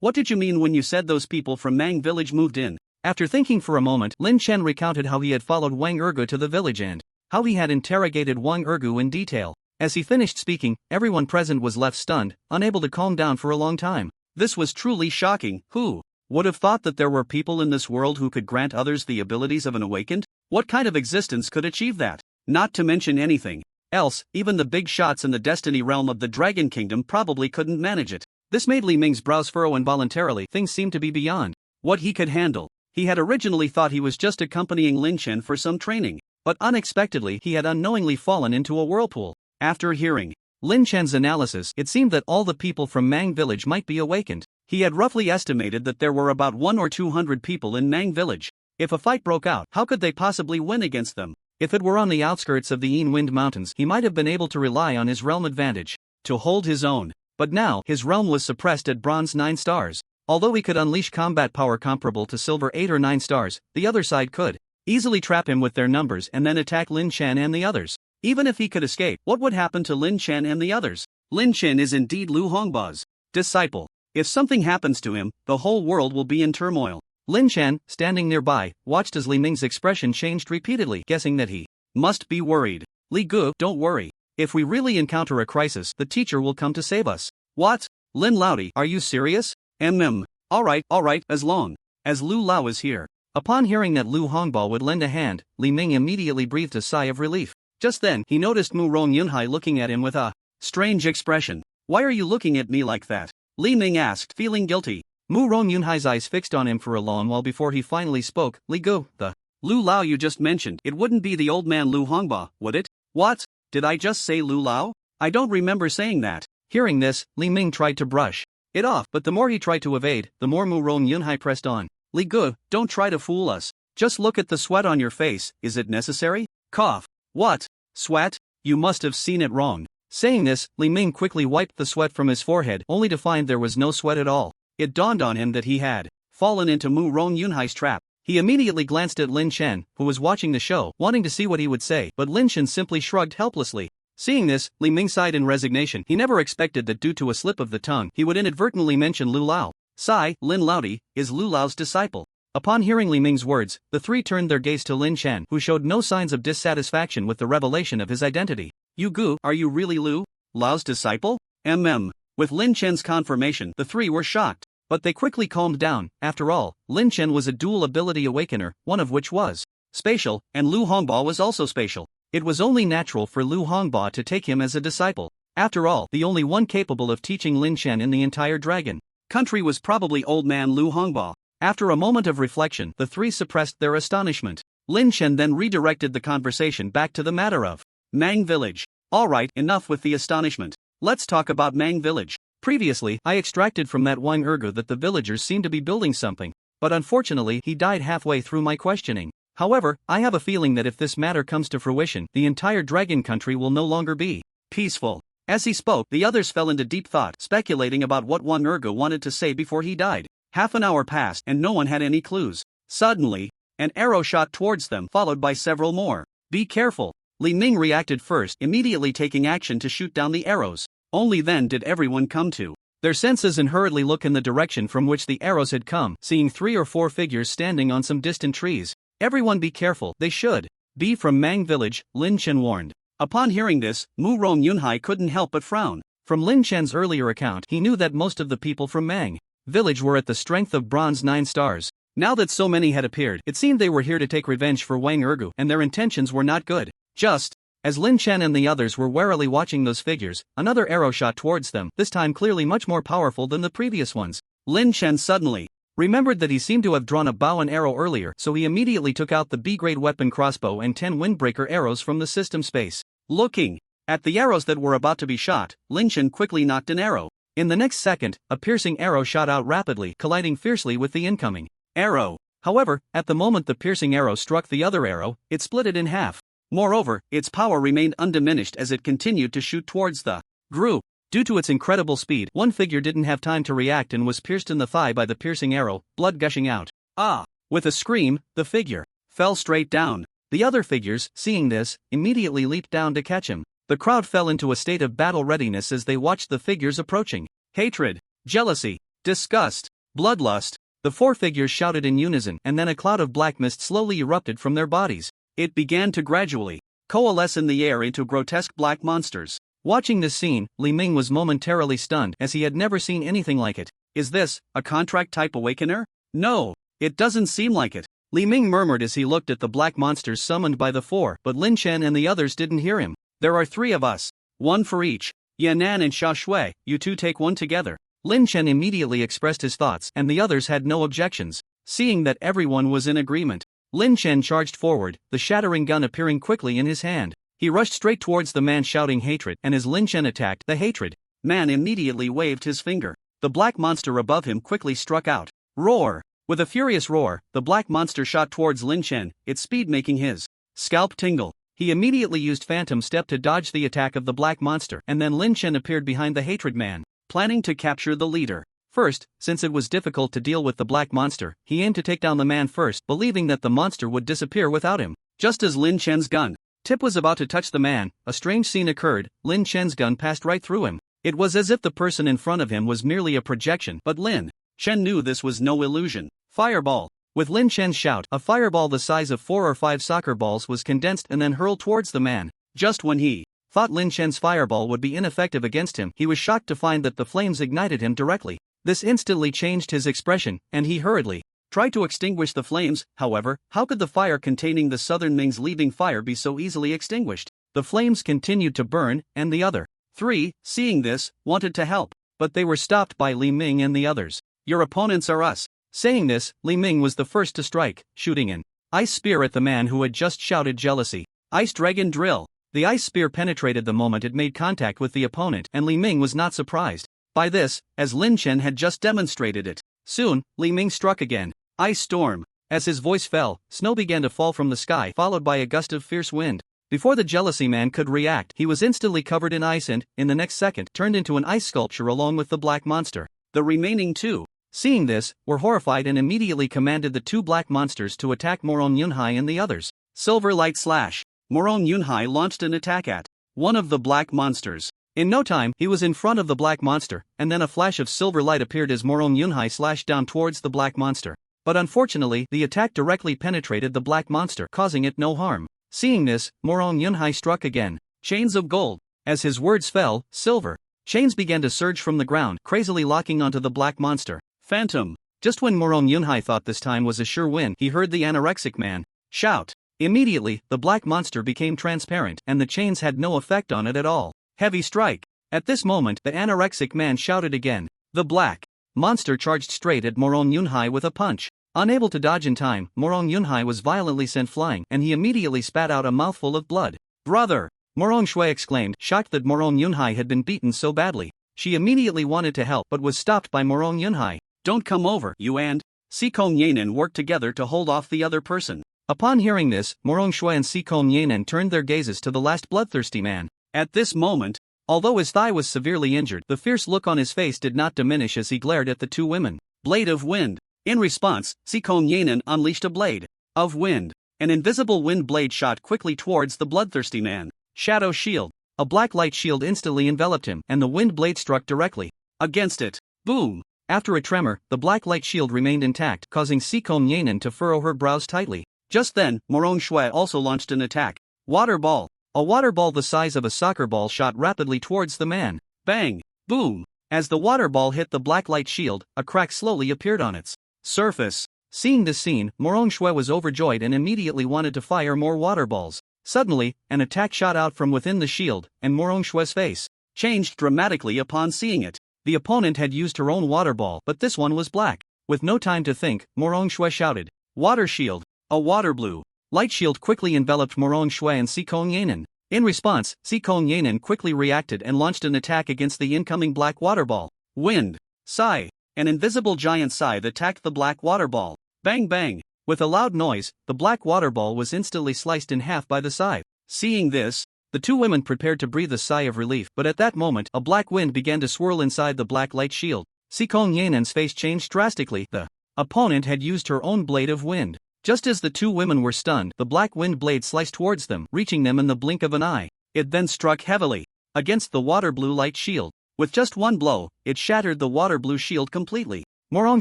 what did you mean when you said those people from Mang Village moved in? After thinking for a moment, Lin Chen recounted how he had followed Wang Ergu to the village and how he had interrogated Wang Ergu in detail. As he finished speaking, everyone present was left stunned, unable to calm down for a long time. This was truly shocking. Who would have thought that there were people in this world who could grant others the abilities of an awakened? What kind of existence could achieve that? Not to mention anything else, even the big shots in the destiny realm of the Dragon Kingdom probably couldn't manage it. This made Li Ming's brows furrow involuntarily. Things seemed to be beyond what he could handle. He had originally thought he was just accompanying Lin Chen for some training, but unexpectedly he had unknowingly fallen into a whirlpool. After hearing Lin Chen's analysis, it seemed that all the people from Mang Village might be awakened. He had roughly estimated that there were about 100 or 200 people in Mang Village. If a fight broke out, how could they possibly win against them? If it were on the outskirts of the Een Wind Mountains, he might have been able to rely on his realm advantage to hold his own. But now, his realm was suppressed at bronze 9 stars. Although he could unleash combat power comparable to silver 8 or 9 stars, the other side could easily trap him with their numbers and then attack Lin Chen and the others. Even if he could escape, what would happen to Lin Chen and the others? Lin Chen is indeed Lu Hongba's disciple. If something happens to him, the whole world will be in turmoil. Lin Chen, standing nearby, watched as Li Ming's expression changed repeatedly, guessing that he must be worried. Li Gu, don't worry. If we really encounter a crisis, the teacher will come to save us. What? Lin Laudi, are you serious? Alright, as long as Lu Lao is here. Upon hearing that Lu Hongba would lend a hand, Li Ming immediately breathed a sigh of relief. Just then, he noticed Mu Rong Yunhai looking at him with a strange expression. Why are you looking at me like that? Li Ming asked, feeling guilty. Mu Rong Yunhai's eyes fixed on him for a long while before he finally spoke. Li Gu, the Lu Lao you just mentioned, it wouldn't be the old man Lu Hongba, would it? What? Did I just say Lu Lao? I don't remember saying that. Hearing this, Li Ming tried to brush it off, but the more he tried to evade, the more Mu Rong Yunhai pressed on. Li Gu, don't try to fool us. Just look at the sweat on your face, is it necessary? Cough. What? Sweat? You must have seen it wrong. Saying this, Li Ming quickly wiped the sweat from his forehead, only to find there was no sweat at all. It dawned on him that he had fallen into Mu Rong Yunhai's trap. He immediately glanced at Lin Chen, who was watching the show, wanting to see what he would say, but Lin Chen simply shrugged helplessly. Seeing this, Li Ming sighed in resignation. He never expected that due to a slip of the tongue, he would inadvertently mention Lu Lao. Sai, Lin Laudi, is Lu Lao's disciple. Upon hearing Li Ming's words, the three turned their gaze to Lin Chen, who showed no signs of dissatisfaction with the revelation of his identity. You Gu, are you really Lu Lao's disciple? With Lin Chen's confirmation, the three were shocked. But they quickly calmed down. After all, Lin Chen was a dual ability awakener, one of which was spatial, and Lu Hongba was also spatial. It was only natural for Lu Hongba to take him as a disciple. After all, the only one capable of teaching Lin Chen in the entire dragon country was probably old man Lu Hongba. After a moment of reflection, the three suppressed their astonishment. Lin Chen then redirected the conversation back to the matter of Mang Village. Alright, enough with the astonishment. Let's talk about Mang Village. Previously, I extracted from that Wang Ergu that the villagers seemed to be building something, but unfortunately he died halfway through my questioning. However, I have a feeling that if this matter comes to fruition, the entire dragon country will no longer be peaceful. As he spoke, the others fell into deep thought, speculating about what Wang Ergu wanted to say before he died. Half an hour passed and no one had any clues. Suddenly, an arrow shot towards them, followed by several more. Be careful. Li Ming reacted first, immediately taking action to shoot down the arrows. Only then did everyone come to their senses and hurriedly look in the direction from which the arrows had come, seeing 3 or 4 figures standing on some distant trees. Everyone be careful, they should be from Mang village, Lin Chen warned. Upon hearing this, Mu Rong Yunhai couldn't help but frown. From Lin Chen's earlier account, he knew that most of the people from Mang village were at the strength of bronze 9 stars. Now that so many had appeared, it seemed they were here to take revenge for Wang Ergu, and their intentions were not good. Just as Lin Chen and the others were warily watching those figures, another arrow shot towards them, this time clearly much more powerful than the previous ones. Lin Chen suddenly remembered that he seemed to have drawn a bow and arrow earlier, so he immediately took out the B-grade weapon crossbow and 10 windbreaker arrows from the system space. Looking at the arrows that were about to be shot, Lin Chen quickly knocked an arrow. In the next second, a piercing arrow shot out rapidly, colliding fiercely with the incoming arrow. However, at the moment the piercing arrow struck the other arrow, it split it in half. Moreover, its power remained undiminished as it continued to shoot towards the group. Due to its incredible speed, one figure didn't have time to react and was pierced in the thigh by the piercing arrow, blood gushing out. Ah! With a scream, the figure fell straight down. The other figures, seeing this, immediately leaped down to catch him. The crowd fell into a state of battle readiness as they watched the figures approaching. Hatred, jealousy, disgust, bloodlust. The 4 figures shouted in unison, and then a cloud of black mist slowly erupted from their bodies. It began to gradually coalesce in the air into grotesque black monsters. Watching this scene, Li Ming was momentarily stunned, as he had never seen anything like it. Is this a contract-type awakener? No, it doesn't seem like it. Li Ming murmured as he looked at the black monsters summoned by the 4, but Lin Chen and the others didn't hear him. There are 3 of us. 1 for each. Yan'an and Xia Shui, you 2 take 1 together. Lin Chen immediately expressed his thoughts, and the others had no objections. Seeing that everyone was in agreement, Lin Chen charged forward, the shattering gun appearing quickly in his hand. He rushed straight towards the man shouting hatred, and as Lin Chen attacked, the hatred man immediately waved his finger. The black monster above him quickly struck out. Roar! With a furious roar, the black monster shot towards Lin Chen, its speed making his scalp tingle. He immediately used Phantom Step to dodge the attack of the black monster, and then Lin Chen appeared behind the hatred man, planning to capture the leader. First, since it was difficult to deal with the black monster, he aimed to take down the man first, believing that the monster would disappear without him. Just as Lin Chen's gun tip was about to touch the man, a strange scene occurred. Lin Chen's gun passed right through him. It was as if the person in front of him was merely a projection, but Lin Chen knew this was no illusion. Fireball! With Lin Chen's shout, a fireball the size of 4 or 5 soccer balls was condensed and then hurled towards the man. Just when he thought Lin Chen's fireball would be ineffective against him, he was shocked to find that the flames ignited him directly. This instantly changed his expression, and he hurriedly tried to extinguish the flames. However, how could the fire containing the Southern Ming's leaving fire be so easily extinguished? The flames continued to burn, and the other 3, seeing this, wanted to help, but they were stopped by Li Ming and the others. Your opponents are us. Saying this, Li Ming was the first to strike, shooting an ice spear at the man who had just shouted jealousy. Ice Dragon Drill. The ice spear penetrated the moment it made contact with the opponent, and Li Ming was not surprised by this, as Lin Chen had just demonstrated it. Soon, Li Ming struck again. Ice Storm. As his voice fell, snow began to fall from the sky, followed by a gust of fierce wind. Before the jealousy man could react, he was instantly covered in ice and, in the next second, turned into an ice sculpture along with the black monster. The remaining 2, seeing this, were horrified and immediately commanded the 2 black monsters to attack Morong Yunhai and the others. Silver Light Slash. Morong Yunhai launched an attack at one of the black monsters. In no time, he was in front of the black monster, and then a flash of silver light appeared as Morong Yunhai slashed down towards the black monster. But unfortunately, the attack directly penetrated the black monster, causing it no harm. Seeing this, Morong Yunhai struck again. Chains of gold. As his words fell, silver chains began to surge from the ground, crazily locking onto the black monster. Phantom. Just when Morong Yunhai thought this time was a sure win, he heard the anorexic man shout. Immediately, the black monster became transparent, and the chains had no effect on it at all. Heavy strike. At this moment, the anorexic man shouted again. The black monster charged straight at Morong Yunhai with a punch. Unable to dodge in time, Morong Yunhai was violently sent flying, and he immediately spat out a mouthful of blood. Brother! Morong Shui exclaimed, shocked that Morong Yunhai had been beaten so badly. She immediately wanted to help but was stopped by Morong Yunhai. Don't come over, you and Sikong Yanen worked together to hold off the other person. Upon hearing this, Morong Shui and Sikong Yanen turned their gazes to the last bloodthirsty man. At this moment, although his thigh was severely injured, the fierce look on his face did not diminish as he glared at the 2 women. Blade of Wind. In response, Sikong Yanen unleashed a blade of wind. An invisible wind blade shot quickly towards the bloodthirsty man. Shadow shield. A black light shield instantly enveloped him, and the wind blade struck directly against it. Boom! After a tremor, the black light shield remained intact, causing Sekom Yanan to furrow her brows tightly. Just then, Morong Shui also launched an attack. Water ball. A water ball the size of a soccer ball shot rapidly towards the man. Bang! Boom! As the water ball hit the black light shield, a crack slowly appeared on its surface. Seeing this scene, Morong Shui was overjoyed and immediately wanted to fire more water balls. Suddenly, an attack shot out from within the shield, and Morong Shui's face changed dramatically upon seeing it. The opponent had used her own water ball, but this one was black. With no time to think, Morong Shui shouted, "Water shield!" A water blue light shield quickly enveloped Morong Shui and Sekom Yanan. In response, Sekom Yanan quickly reacted and launched an attack against the incoming black water ball. Wind. Sigh. An invisible giant scythe attacked the black water ball. Bang bang. With a loud noise, the black water ball was instantly sliced in half by the scythe. Seeing this, the two women prepared to breathe a sigh of relief, but at that moment, a black wind began to swirl inside the black light shield. Sekom Yanan's face changed drastically. The opponent had used her own blade of wind. Just as the two women were stunned, the black wind blade sliced towards them, reaching them in the blink of an eye. It then struck heavily against the water blue light shield. With just one blow, it shattered the water blue shield completely. Morong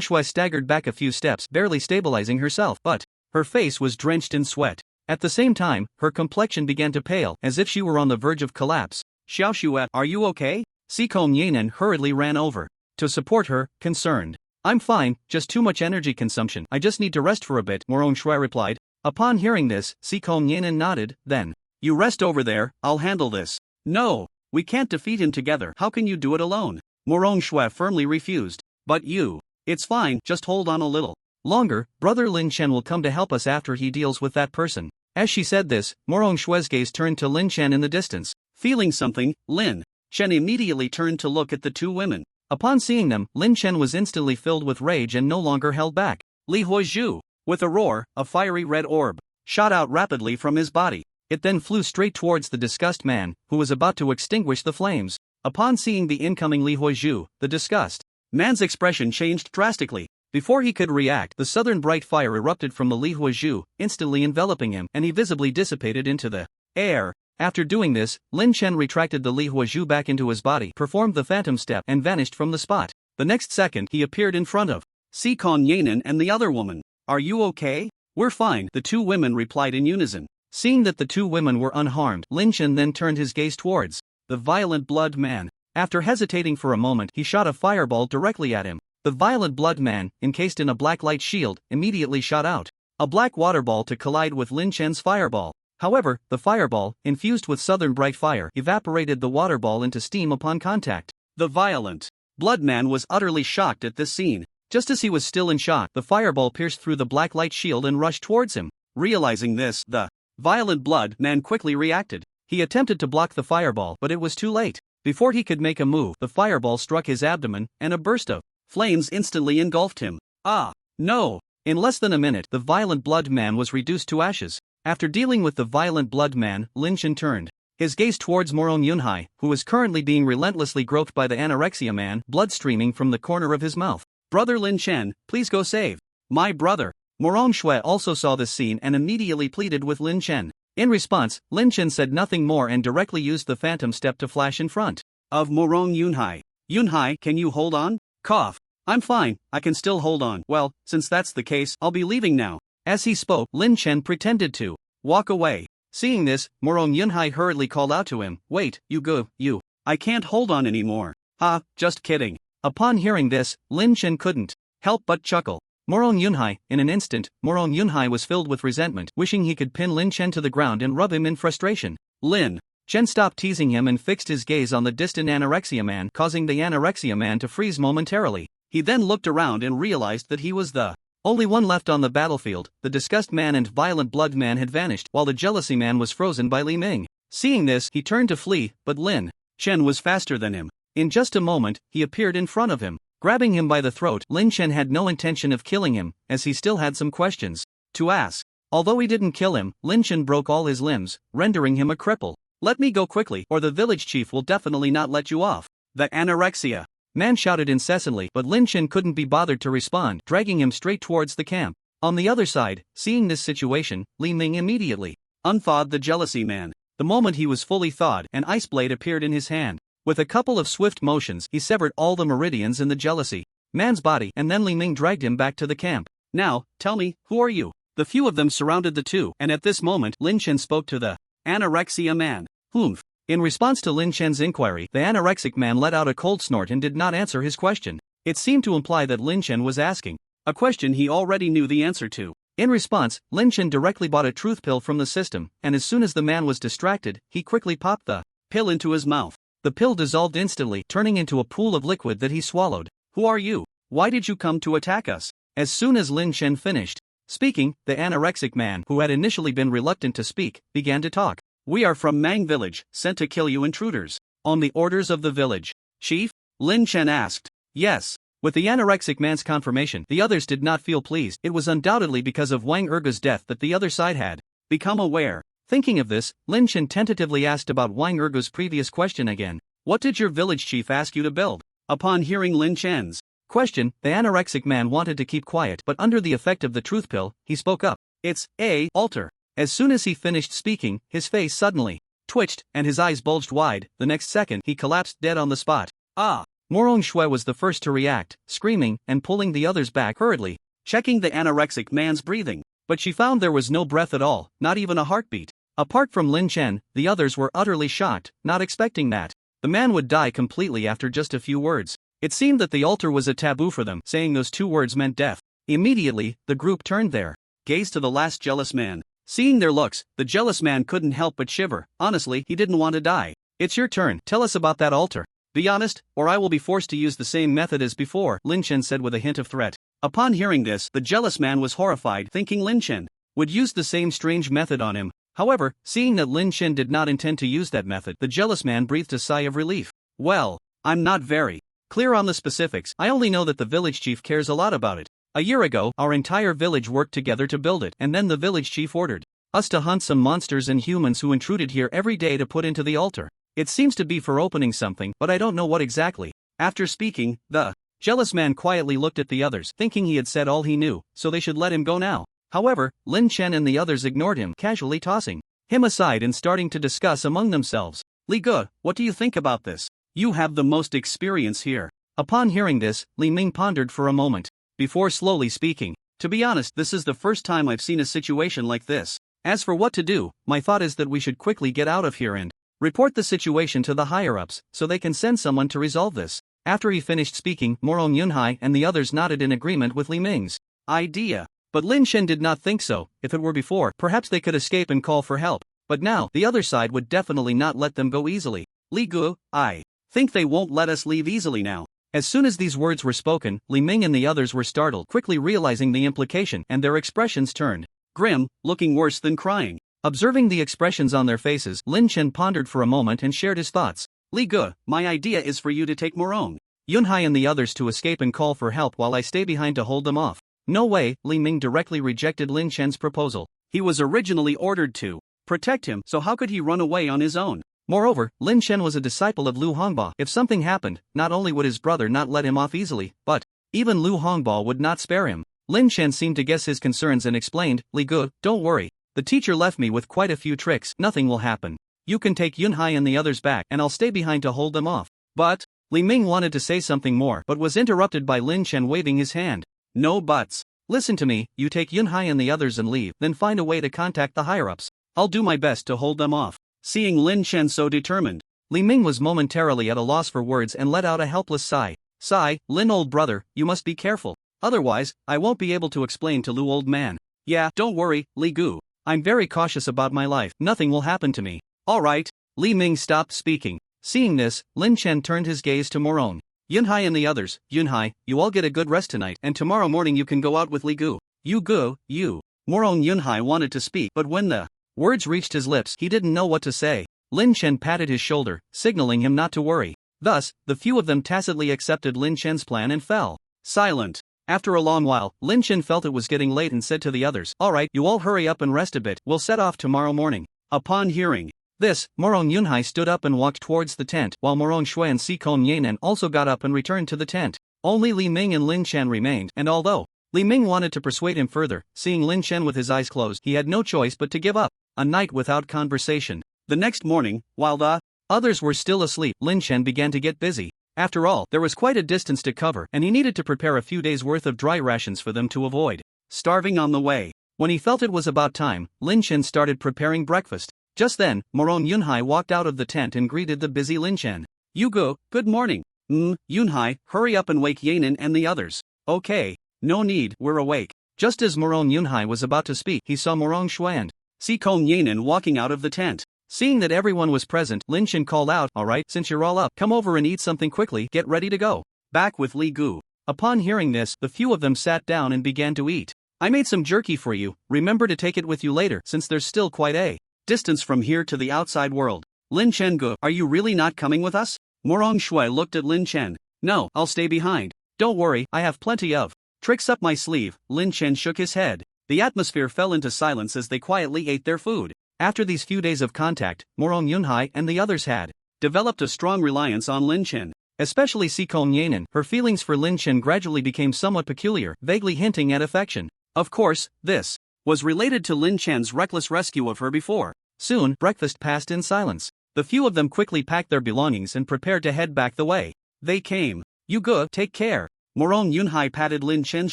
Shui staggered back a few steps, barely stabilizing herself, but her face was drenched in sweat. At the same time, her complexion began to pale, as if she were on the verge of collapse. "Xiao Shuat, are you okay?" Sekom Yanan hurriedly ran over to support her, concerned. "I'm fine, just too much energy consumption. I just need to rest for a bit," Morong Shui replied. Upon hearing this, Sekom Yanan nodded. "Then, you rest over there, I'll handle this." "No, we can't defeat him together. How can you do it alone?" Morong Shui firmly refused. "But you. It's fine, just hold on a little longer. Brother Lin Chen will come to help us after he deals with that person." As she said this, Morong Shui's gaze turned to Lin Chen in the distance. Feeling something, Lin Chen immediately turned to look at the two women. Upon seeing them, Lin Chen was instantly filled with rage and no longer held back. Li Huizhu. With a roar, a fiery red orb shot out rapidly from his body. It then flew straight towards the disgust man, who was about to extinguish the flames. Upon seeing the incoming Li Huizhu, the disgust man's expression changed drastically. Before he could react, the southern bright fire erupted from the Li Huizhu, instantly enveloping him, and he visibly dissipated into the air. After doing this, Lin Chen retracted the Li Huizhu back into his body, performed the phantom step, and vanished from the spot. The next second, he appeared in front of Sekom Yanan and the other woman. "Are you okay?" "We're fine," the two women replied in unison. Seeing that the two women were unharmed, Lin Chen then turned his gaze towards the violent blood man. After hesitating for a moment, he shot a fireball directly at him. The violent blood man, encased in a black light shield, immediately shot out a black water ball to collide with Lin Chen's fireball. However, the fireball, infused with southern bright fire, evaporated the water ball into steam upon contact. The violent blood man was utterly shocked at this scene. Just as he was still in shock, the fireball pierced through the black light shield and rushed towards him. Realizing this, the violent blood man quickly reacted. He attempted to block the fireball, but it was too late. Before he could make a move, the fireball struck his abdomen, and a burst of flames instantly engulfed him. Ah, no! In less than a minute, the violent blood man was reduced to ashes. After dealing with the violent blood man, Lin Chen turned his gaze towards Morong Yunhai, who was currently being relentlessly groped by the anorexia man, blood streaming from the corner of his mouth. "Brother Lin Chen, please go save my brother." Morong Shui also saw this scene and immediately pleaded with Lin Chen. In response, Lin Chen said nothing more and directly used the phantom step to flash in front of Morong Yunhai. "Yunhai, can you hold on?" Cough. "I'm fine, I can still hold on." "Well, since that's the case, I'll be leaving now." As he spoke, Lin Chen pretended to walk away. Seeing this, Morong Yunhai hurriedly called out to him, "Wait, you. I can't hold on anymore." "Ha, just kidding." Upon hearing this, Lin Chen couldn't help but chuckle. Morong Yunhai, in an instant, Morong Yunhai was filled with resentment, wishing he could pin Lin Chen to the ground and rub him in frustration. Lin Chen stopped teasing him and fixed his gaze on the distant anorexia man, causing the anorexia man to freeze momentarily. He then looked around and realized that he was the only one left on the battlefield. The disgust man and violent blood man had vanished, while the jealousy man was frozen by Li Ming. Seeing this, he turned to flee, but Lin Chen was faster than him. In just a moment, he appeared in front of him. Grabbing him by the throat, Lin Chen had no intention of killing him, as he still had some questions to ask. Although he didn't kill him, Lin Chen broke all his limbs, rendering him a cripple. "Let me go quickly, or the village chief will definitely not let you off." The anorexia man shouted incessantly, but Lin Chen couldn't be bothered to respond, dragging him straight towards the camp. On the other side, seeing this situation, Li Ming immediately unthawed the jealousy man. The moment he was fully thawed, an ice blade appeared in his hand. With a couple of swift motions, he severed all the meridians in the jealousy man's body, and then Li Ming dragged him back to the camp. Now, tell me, who are you? The few of them surrounded the two, and at this moment, Lin Chen spoke to the anorexia man. Humph. In response to Lin Chen's inquiry, the anorexic man let out a cold snort and did not answer his question. It seemed to imply that Lin Chen was asking a question he already knew the answer to. In response, Lin Chen directly bought a truth pill from the system, and as soon as the man was distracted, he quickly popped the pill into his mouth. The pill dissolved instantly, turning into a pool of liquid that he swallowed. Who are you? Why did you come to attack us? As soon as Lin Chen finished speaking, the anorexic man, who had initially been reluctant to speak, began to talk. We are from Mang village, sent to kill you intruders. On the orders of the village chief? Lin Chen asked. Yes. With the anorexic man's confirmation, the others did not feel pleased. It was undoubtedly because of Wang Erge's death that the other side had become aware. Thinking of this, Lin Chen tentatively asked about Wang Erge's previous question again. What did your village chief ask you to build? Upon hearing Lin Chen's question, the anorexic man wanted to keep quiet, but under the effect of the truth pill, he spoke up. It's a altar. As soon as he finished speaking, his face suddenly twitched, and his eyes bulged wide. The next second, he collapsed dead on the spot. Ah! Morong Shui was the first to react, screaming and pulling the others back hurriedly, checking the anorexic man's breathing. But she found there was no breath at all, not even a heartbeat. Apart from Lin Chen, the others were utterly shocked, not expecting that the man would die completely after just a few words. It seemed that the altar was a taboo for them, saying those two words meant death. Immediately, the group turned their gaze to the last jealous man. Seeing their looks, the jealous man couldn't help but shiver. Honestly, he didn't want to die. It's your turn, tell us about that altar. Be honest, or I will be forced to use the same method as before, Lin Chen said with a hint of threat. Upon hearing this, the jealous man was horrified, thinking Lin Chen would use the same strange method on him. However, seeing that Lin Chen did not intend to use that method, the jealous man breathed a sigh of relief. Well, I'm not very clear on the specifics. I only know that the village chief cares a lot about it. A year ago, our entire village worked together to build it, and then the village chief ordered us to hunt some monsters and humans who intruded here every day to put into the altar. It seems to be for opening something, but I don't know what exactly. After speaking, the jealous man quietly looked at the others, thinking he had said all he knew, so they should let him go now. However, Lin Chen and the others ignored him, casually tossing him aside and starting to discuss among themselves. Li Ge, what do you think about this? You have the most experience here. Upon hearing this, Li Ming pondered for a moment, before slowly speaking. To be honest, this is the first time I've seen a situation like this. As for what to do, my thought is that we should quickly get out of here and report the situation to the higher-ups, so they can send someone to resolve this. After he finished speaking, Morong Yunhai and the others nodded in agreement with Li Ming's idea. But Lin Chen did not think so. If it were before, perhaps they could escape and call for help. But now, the other side would definitely not let them go easily. Li Ge, I think they won't let us leave easily now. As soon as these words were spoken, Li Ming and the others were startled, quickly realizing the implication, and their expressions turned grim, looking worse than crying. Observing the expressions on their faces, Lin Chen pondered for a moment and shared his thoughts. Li Ge, my idea is for you to take Morong Yunhai and the others to escape and call for help while I stay behind to hold them off. No way, Li Ming directly rejected Lin Chen's proposal. He was originally ordered to protect him, so how could he run away on his own? Moreover, Lin Chen was a disciple of Lu Hongba. If something happened, not only would his brother not let him off easily, but even Lu Hongba would not spare him. Lin Chen seemed to guess his concerns and explained, Li Ge, don't worry. The teacher left me with quite a few tricks. Nothing will happen. You can take Yunhai and the others back, and I'll stay behind to hold them off. But Li Ming wanted to say something more, but was interrupted by Lin Chen waving his hand. No buts. Listen to me, you take Yunhai and the others and leave, then find a way to contact the higher-ups. I'll do my best to hold them off. Seeing Lin Chen so determined, Li Ming was momentarily at a loss for words and let out a helpless sigh. Sigh, Lin old brother, you must be careful. Otherwise, I won't be able to explain to Lu old man. Yeah, don't worry, Li Ge. I'm very cautious about my life. Nothing will happen to me. Alright. Li Ming stopped speaking. Seeing this, Lin Chen turned his gaze to Morong Yunhai and the others. Yunhai, you all get a good rest tonight, and tomorrow morning you can go out with Li Ge. You go, you. Morong Yunhai wanted to speak, but when the words reached his lips, he didn't know what to say. Lin Chen patted his shoulder, signaling him not to worry. Thus, the few of them tacitly accepted Lin Chen's plan and fell silent. After a long while, Lin Chen felt it was getting late and said to the others, alright, you all hurry up and rest a bit, we'll set off tomorrow morning. Upon hearing this, Morong Yunhai stood up and walked towards the tent, while Morong Shui and Si Kon Yanan also got up and returned to the tent. Only Li Ming and Lin Chen remained, and although Li Ming wanted to persuade him further. Seeing Lin Chen with his eyes closed, he had no choice but to give up. A night without conversation. The next morning, while the others were still asleep, Lin Chen began to get busy. After all, there was quite a distance to cover, and he needed to prepare a few days' worth of dry rations for them to avoid starving on the way. When he felt it was about time, Lin Chen started preparing breakfast. Just then, Moron Yunhai walked out of the tent and greeted the busy Lin Chen. "Yugo, good morning." Yunhai, hurry up and wake Yanin and the others." "Okay, no need, we're awake." Just as Moron Yunhai was about to speak, he saw Morong Shui and Sikong Yanin walking out of the tent. Seeing that everyone was present, Lin Chen called out, "Alright, since you're all up, come over and eat something quickly, get ready to go." Back with Li Gu. Upon hearing this, the few of them sat down and began to eat. "I made some jerky for you, remember to take it with you later since there's still quite a distance from here to the outside world." "Lin Chen Gu, are you really not coming with us?" Morong Shui looked at Lin Chen. "No, I'll stay behind. Don't worry, I have plenty of tricks up my sleeve." Lin Chen shook his head. The atmosphere fell into silence as they quietly ate their food. After these few days of contact, Morong Yunhai and the others had developed a strong reliance on Lin Chen. Especially Sikong Yanin, her feelings for Lin Chen gradually became somewhat peculiar, vaguely hinting at affection. Of course, this was related to Lin Chen's reckless rescue of her before. Soon, breakfast passed in silence. The few of them quickly packed their belongings and prepared to head back the way they came. "Yugo, take care." Morong Yunhai patted Lin Chen's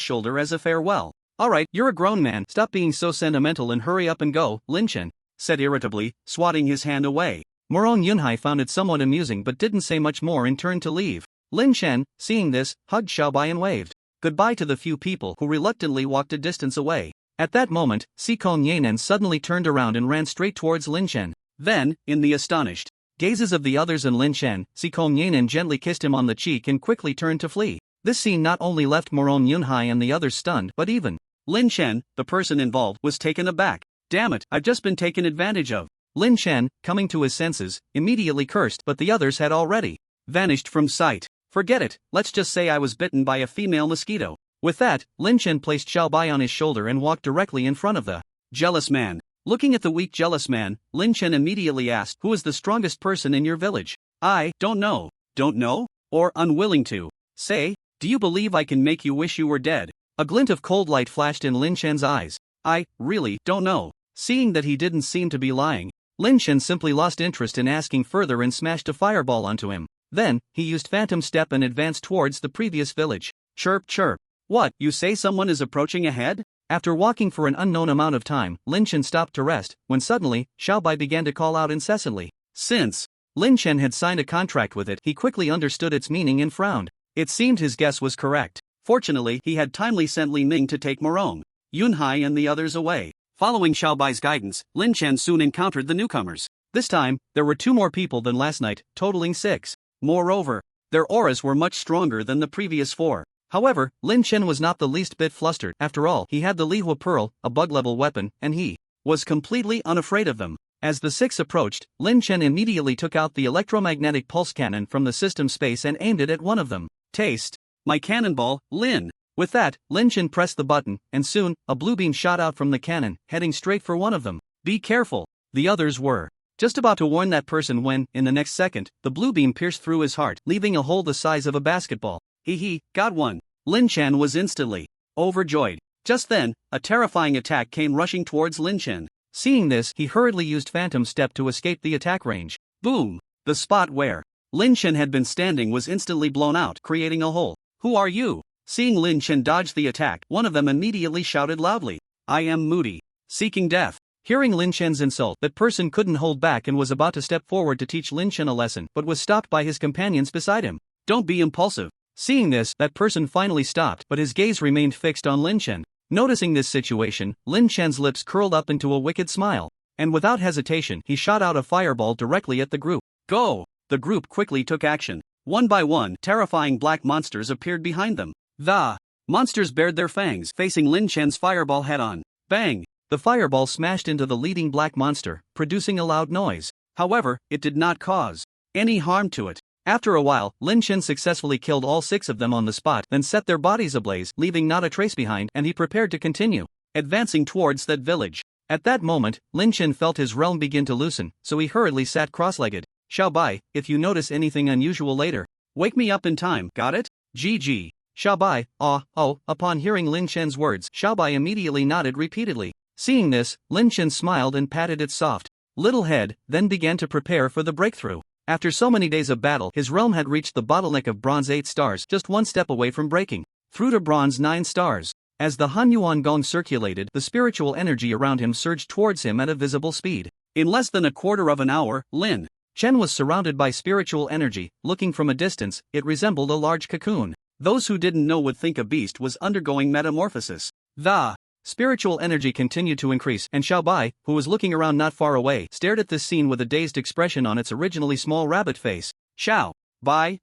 shoulder as a farewell. "Alright, you're a grown man, stop being so sentimental and hurry up and go," Lin Chen said irritably, swatting his hand away. Morong Yunhai found it somewhat amusing but didn't say much more and turned to leave. Lin Chen, seeing this, hugged Xiaobai and waved goodbye to the few people who reluctantly walked a distance away. At that moment, Sikong Yanan suddenly turned around and ran straight towards Lin Chen. Then, in the astonished gazes of the others and Lin Chen, Sikong Yanan gently kissed him on the cheek and quickly turned to flee. This scene not only left Morong Yunhai and the others stunned, but even Lin Chen, the person involved, was taken aback. "Damn it, I've just been taken advantage of." Lin Chen, coming to his senses, immediately cursed, but the others had already vanished from sight. "Forget it, let's just say I was bitten by a female mosquito." With that, Lin Chen placed Xiaobai on his shoulder and walked directly in front of the jealous man. Looking at the weak jealous man, Lin Chen immediately asked, "Who is the strongest person in your village?" "I don't know." "Don't know? Or unwilling to say? Do you believe I can make you wish you were dead?" A glint of cold light flashed in Lin Chen's eyes. "I really don't know." Seeing that he didn't seem to be lying, Lin Chen simply lost interest in asking further and smashed a fireball onto him. Then, he used Phantom Step and advanced towards the previous village. Chirp chirp. "What, you say someone is approaching ahead?" After walking for an unknown amount of time, Lin Chen stopped to rest, when suddenly, Xiaobai began to call out incessantly. Since Lin Chen had signed a contract with it, he quickly understood its meaning and frowned. It seemed his guess was correct. Fortunately, he had timely sent Li Ming to take Morong Yunhai and the others away. Following Xiaobai's guidance, Lin Chen soon encountered the newcomers. This time, there were 2 more people than last night, totaling 6. Moreover, their auras were much stronger than the previous 4. However, Lin Chen was not the least bit flustered. After all, he had the Lihua Pearl, a bug-level weapon, and he was completely unafraid of them. As the 6 approached, Lin Chen immediately took out the electromagnetic pulse cannon from the system space and aimed it at one of them. "Taste my cannonball, Lin." With that, Lin Chen pressed the button, and soon, a blue beam shot out from the cannon, heading straight for one of them. "Be careful." The others were just about to warn that person when, in the next second, the blue beam pierced through his heart, leaving a hole the size of a basketball. "Hee, got one." Lin Chen was instantly overjoyed. Just then, a terrifying attack came rushing towards Lin Chen. Seeing this, he hurriedly used Phantom Step to escape the attack range. Boom! The spot where Lin Chen had been standing was instantly blown out, creating a hole. "Who are you?" Seeing Lin Chen dodge the attack, one of them immediately shouted loudly. "I am Moody, seeking death." Hearing Lin Chen's insult, that person couldn't hold back and was about to step forward to teach Lin Chen a lesson, but was stopped by his companions beside him. "Don't be impulsive." Seeing this, that person finally stopped, but his gaze remained fixed on Lin Chen. Noticing this situation, Lin Chen's lips curled up into a wicked smile, and without hesitation, he shot out a fireball directly at the group. "Go!" The group quickly took action. One by one, terrifying black monsters appeared behind them. The monsters bared their fangs, facing Lin Chen's fireball head-on. Bang! The fireball smashed into the leading black monster, producing a loud noise. However, it did not cause any harm to it. After a while, Lin Chen successfully killed all 6 of them on the spot, then set their bodies ablaze, leaving not a trace behind, and he prepared to continue advancing towards that village. At that moment, Lin Chen felt his realm begin to loosen, so he hurriedly sat cross-legged. "Xiaobai, if you notice anything unusual later, wake me up in time, got it?" GG. Xiaobai, upon hearing Lin Chen's words, Xiaobai immediately nodded repeatedly. Seeing this, Lin Chen smiled and patted its soft little head, then began to prepare for the breakthrough. After so many days of battle, his realm had reached the bottleneck of bronze 8 stars, just one step away from breaking through to bronze 9 stars. As the Hanyuan Gong circulated, the spiritual energy around him surged towards him at a visible speed. In less than a quarter of an hour, Lin Chen was surrounded by spiritual energy. Looking from a distance, it resembled a large cocoon. Those who didn't know would think a beast was undergoing metamorphosis. The spiritual energy continued to increase, and Xiaobai, who was looking around not far away, stared at this scene with a dazed expression on its originally small rabbit face. Xiaobai.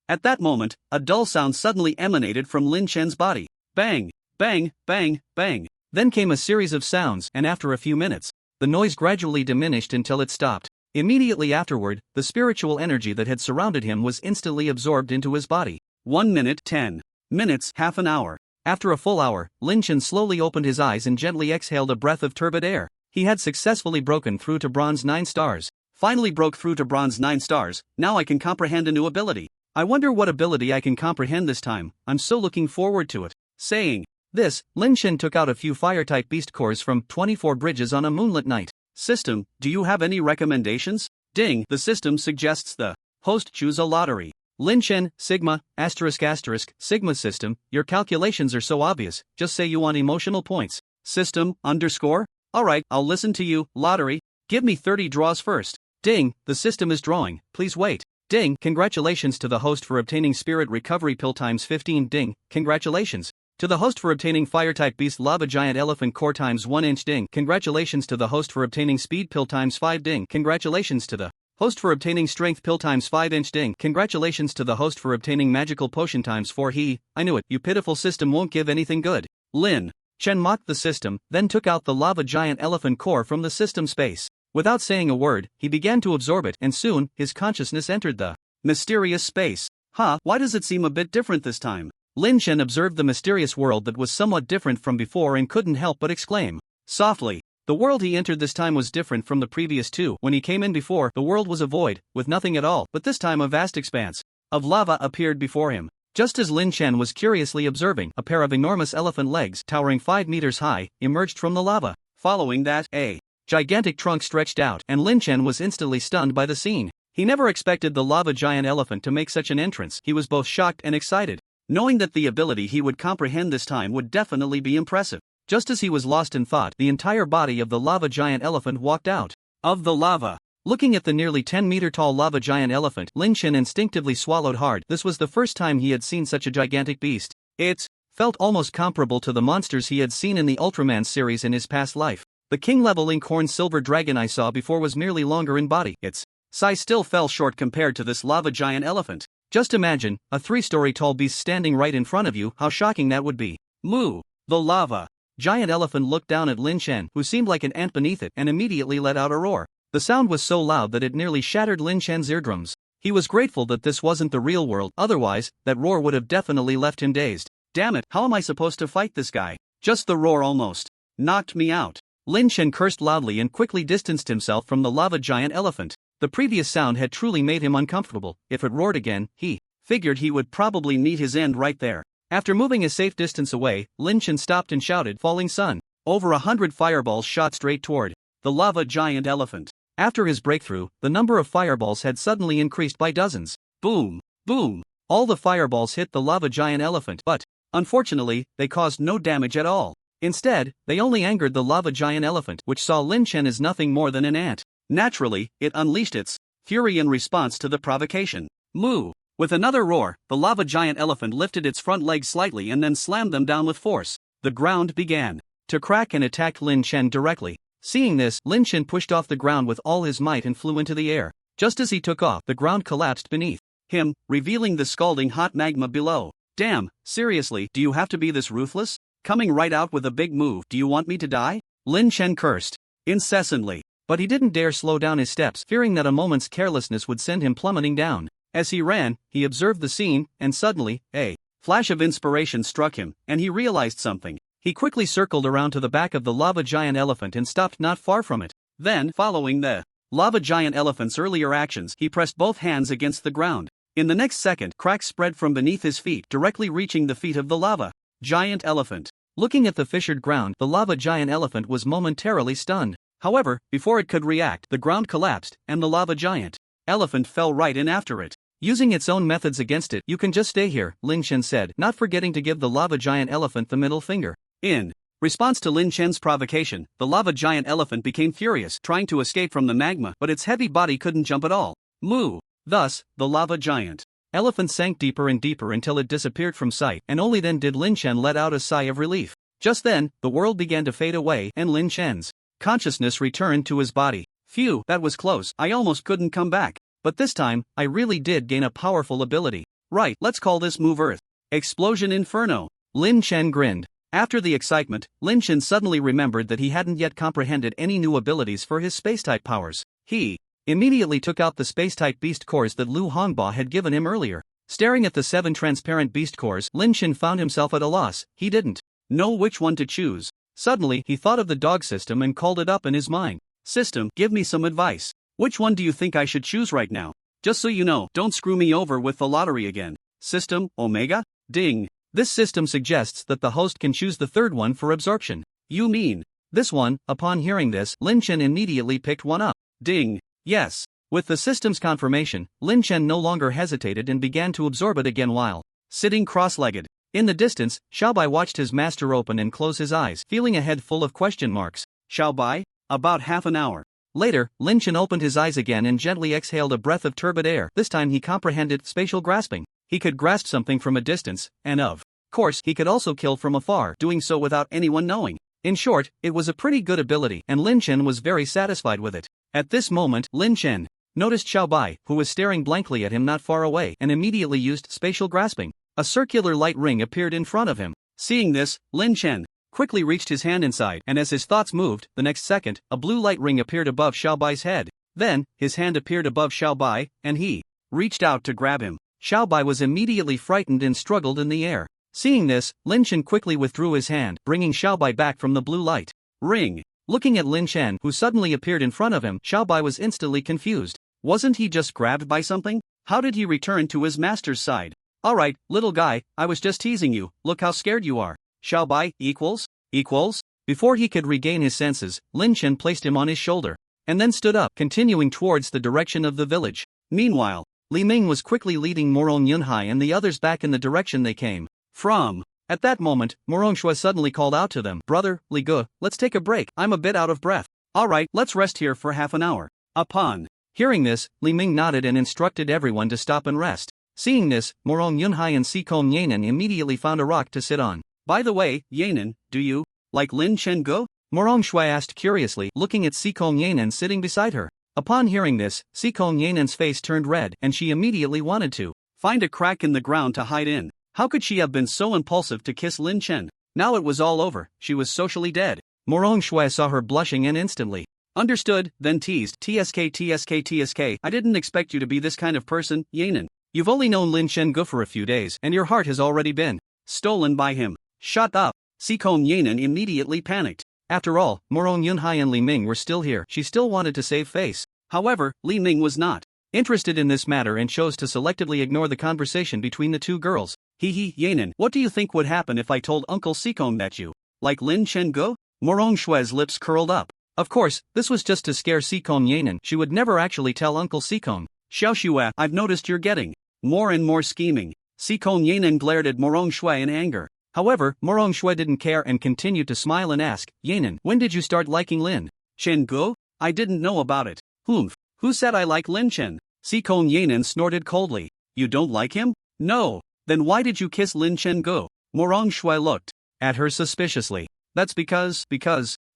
At that moment, a dull sound suddenly emanated from Lin Chen's body. Bang, bang, bang, bang. Then came a series of sounds, and after a few minutes, the noise gradually diminished until it stopped. Immediately afterward, the spiritual energy that had surrounded him was instantly absorbed into his body. 1 minute, 10 minutes, half an hour. After a full hour, Lin Chen slowly opened his eyes and gently exhaled a breath of turbid air. He had successfully broken through to bronze 9 stars. Finally broke through to bronze 9 stars, now I can comprehend a new ability. I wonder what ability I can comprehend this time, I'm so looking forward to it. Saying this, Lin Chen took out a few fire-type beast cores from 24 bridges on a moonlit night. System, do you have any recommendations? Ding, the system suggests the host choose a lottery. Lin Chen, Sigma, ***, Sigma system, your calculations are so obvious, just say you want emotional points. System, _? Alright, I'll listen to you, lottery. Give me 30 draws first. Ding, the system is drawing, please wait. Ding, congratulations to the host for obtaining Spirit Recovery Pill times 15. Ding, congratulations. To the host for obtaining Fire-type Beast Lava Giant Elephant Core times 1 inch. Ding, congratulations to the host for obtaining Speed Pill times 5. Ding, congratulations to the host for obtaining Strength Pill times 5 inch. Ding, congratulations to the host for obtaining Magical Potion times 4. I knew it, you pitiful system won't give anything good. Lin Chen mocked the system, then took out the Lava Giant Elephant Core from the system space. Without saying a word, he began to absorb it, and soon, his consciousness entered the mysterious space. Why does it seem a bit different this time? Lin Chen observed the mysterious world that was somewhat different from before and couldn't help but exclaim softly. The world he entered this time was different from the previous two. When he came in before, the world was a void, with nothing at all, but this time a vast expanse of lava appeared before him. Just as Lin Chen was curiously observing, a pair of enormous elephant legs, towering 5 meters high, emerged from the lava. Following that, a gigantic trunk stretched out, and Lin Chen was instantly stunned by the scene. He never expected the lava giant elephant to make such an entrance. He was both shocked and excited, knowing that the ability he would comprehend this time would definitely be impressive. Just as he was lost in thought, the entire body of the lava giant elephant walked out of the lava. Looking at the nearly 10-meter-tall lava giant elephant, Lin Chen instinctively swallowed hard. This was the first time he had seen such a gigantic beast. It felt almost comparable to the monsters he had seen in the Ultraman series in his past life. The king-level inkhorn silver dragon I saw before was merely longer in body. Its size still fell short compared to this lava giant elephant. Just imagine, a 3-story tall beast standing right in front of you, how shocking that would be. Moo! The lava giant elephant looked down at Lin Chen, who seemed like an ant beneath it, and immediately let out a roar. The sound was so loud that it nearly shattered Lin Chen's eardrums. He was grateful that this wasn't the real world, otherwise, that roar would have definitely left him dazed. Damn it, how am I supposed to fight this guy? Just the roar almost knocked me out. Lin Chen cursed loudly and quickly distanced himself from the lava giant elephant. The previous sound had truly made him uncomfortable. If it roared again, he figured he would probably meet his end right there. After moving a safe distance away, Lin Chen stopped and shouted, "Falling sun!" Over 100 fireballs shot straight toward the lava giant elephant. After his breakthrough, the number of fireballs had suddenly increased by dozens. Boom! Boom! All the fireballs hit the lava giant elephant, but, unfortunately, they caused no damage at all. Instead, they only angered the lava giant elephant, which saw Lin Chen as nothing more than an ant. Naturally, it unleashed its fury in response to the provocation. Moo! With another roar, the lava giant elephant lifted its front legs slightly and then slammed them down with force. The ground began to crack and attacked Lin Chen directly. Seeing this, Lin Chen pushed off the ground with all his might and flew into the air. Just as he took off, the ground collapsed beneath him, revealing the scalding hot magma below. Damn, seriously, do you have to be this ruthless? Coming right out with a big move, do you want me to die? Lin Chen cursed incessantly, but he didn't dare slow down his steps, fearing that a moment's carelessness would send him plummeting down. As he ran, he observed the scene, and suddenly, a flash of inspiration struck him, and he realized something. He quickly circled around to the back of the lava giant elephant and stopped not far from it. Then, following the lava giant elephant's earlier actions, he pressed both hands against the ground. In the next second, cracks spread from beneath his feet, directly reaching the feet of the lava giant elephant. Looking at the fissured ground, the lava giant elephant was momentarily stunned. However, before it could react, the ground collapsed, and the lava giant elephant fell right in after it. Using its own methods against it, you can just stay here, Lin Chen said, not forgetting to give the lava giant elephant the middle finger. In response to Lin Chen's provocation, the lava giant elephant became furious, trying to escape from the magma, but its heavy body couldn't jump at all. Moo! Thus, the lava giant elephant sank deeper and deeper until it disappeared from sight, and only then did Lin Chen let out a sigh of relief. Just then, the world began to fade away, and Lin Chen's consciousness returned to his body. Phew, that was close, I almost couldn't come back. But this time, I really did gain a powerful ability. Right, let's call this move Earth. Explosion Inferno. Lin Chen grinned. After the excitement, Lin Chen suddenly remembered that he hadn't yet comprehended any new abilities for his space-type powers. He immediately took out the space-type beast cores that Lu Hongba had given him earlier. Staring at the 7 transparent beast cores, Lin Chen found himself at a loss. He didn't know which one to choose. Suddenly, he thought of the dog system and called it up in his mind. System, give me some advice. Which one do you think I should choose right now? Just so you know, don't screw me over with the lottery again. System, Omega? Ding. This system suggests that the host can choose the third one for absorption. You mean this one? Upon hearing this, Lin Chen immediately picked one up. Ding. Yes. With the system's confirmation, Lin Chen no longer hesitated and began to absorb it again while sitting cross-legged. In the distance, Xiaobai watched his master open and close his eyes, feeling a head full of question marks. Xiaobai? About half an hour later, Lin Chen opened his eyes again and gently exhaled a breath of turbid air. This time he comprehended spatial grasping. He could grasp something from a distance, and of course he could also kill from afar, doing so without anyone knowing. In short, it was a pretty good ability, and Lin Chen was very satisfied with it. At this moment, Lin Chen noticed Xiaobai, who was staring blankly at him not far away, and immediately used spatial grasping. A circular light ring appeared in front of him. Seeing this, Lin Chen quickly reached his hand inside, and as his thoughts moved, the next second, a blue light ring appeared above Xiaobai's head. Then, his hand appeared above Xiaobai, and he reached out to grab him. Xiaobai was immediately frightened and struggled in the air. Seeing this, Lin Chen quickly withdrew his hand, bringing Xiaobai back from the blue light ring. Looking at Lin Chen, who suddenly appeared in front of him, Xiaobai was instantly confused. Wasn't he just grabbed by something? How did he return to his master's side? Alright, little guy, I was just teasing you, look how scared you are. Xiaobai, equals? Before he could regain his senses, Lin Chen placed him on his shoulder, and then stood up, continuing towards the direction of the village. Meanwhile, Li Ming was quickly leading Morong Yunhai and the others back in the direction they came from. At that moment, Morong Shui suddenly called out to them, Brother, Li Gu, let's take a break, I'm a bit out of breath. Alright, let's rest here for half an hour. Upon hearing this, Li Ming nodded and instructed everyone to stop and rest. Seeing this, Morong Yunhai and Sikong Yanan immediately found a rock to sit on. By the way, Yanan, do you like Lin Chen Go? Morong Shui asked curiously, looking at Sikong Yanan sitting beside her. Upon hearing this, Sikong Yanan's face turned red, and she immediately wanted to find a crack in the ground to hide in. How could she have been so impulsive to kiss Lin Chen? Now it was all over, she was socially dead. Morong Shui saw her blushing and instantly understood, then teased, TSK, I didn't expect you to be this kind of person, Yanan. You've only known Lin Chen Go for a few days, and your heart has already been stolen by him. Shut up. Sikong Yanan immediately panicked. After all, Morong Yunhai and Li Ming were still here. She still wanted to save face. However, Li Ming was not interested in this matter and chose to selectively ignore the conversation between the two girls. Yanan, what do you think would happen if I told Uncle Sikong that you like Lin Chen Go? Morong Shui's lips curled up. Of course, this was just to scare Sikong Yanan. She would never actually tell Uncle Sikong. Xiao Shua, I've noticed you're getting more and more scheming. Sikong Yanan glared at Morong Shui in anger. However, Morong Shui didn't care and continued to smile and ask, Yanan, when did you start liking Lin Chen Go? I didn't know about it. Who said I like Lin Chen? Sikong Yanan snorted coldly. You don't like him? No. Then why did you kiss Lin Chen Go? Morong Shui looked at her suspiciously. That's because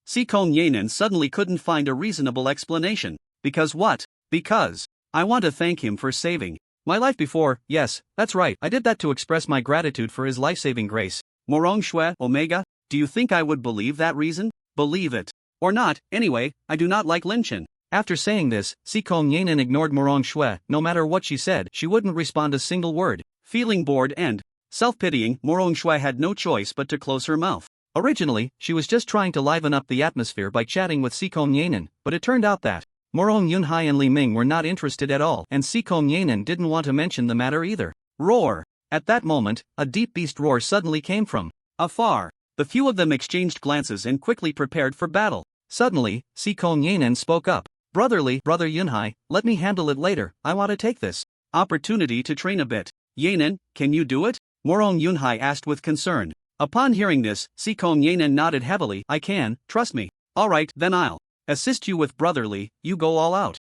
Sikong Yanan suddenly couldn't find a reasonable explanation. Because what? Because I want to thank him for saving my life before. Yes, that's right, I did that to express my gratitude for his life-saving grace. Morong Shui, Omega, do you think I would believe that reason? Believe it. Or not, anyway, I do not like Lin Chen. After saying this, Sikong Yanan ignored Morong Shui. No matter what she said, she wouldn't respond a single word. Feeling bored and self-pitying, Morong Shui had no choice but to close her mouth. Originally, she was just trying to liven up the atmosphere by chatting with Sikong Yanan, but it turned out that Morong Yunhai and Li Ming were not interested at all, and Sekom Yanan didn't want to mention the matter either. Roar! At that moment, a deep beast roar suddenly came from afar. The few of them exchanged glances and quickly prepared for battle. Suddenly, Sekom Yanan spoke up. Brother Yunhai, let me handle it later, I want to take this opportunity to train a bit. Yanan, can you do it? Morong Yunhai asked with concern. Upon hearing this, Sekom Yanan nodded heavily. I can, trust me. Alright, then I'll assist you with brotherly, you go all out.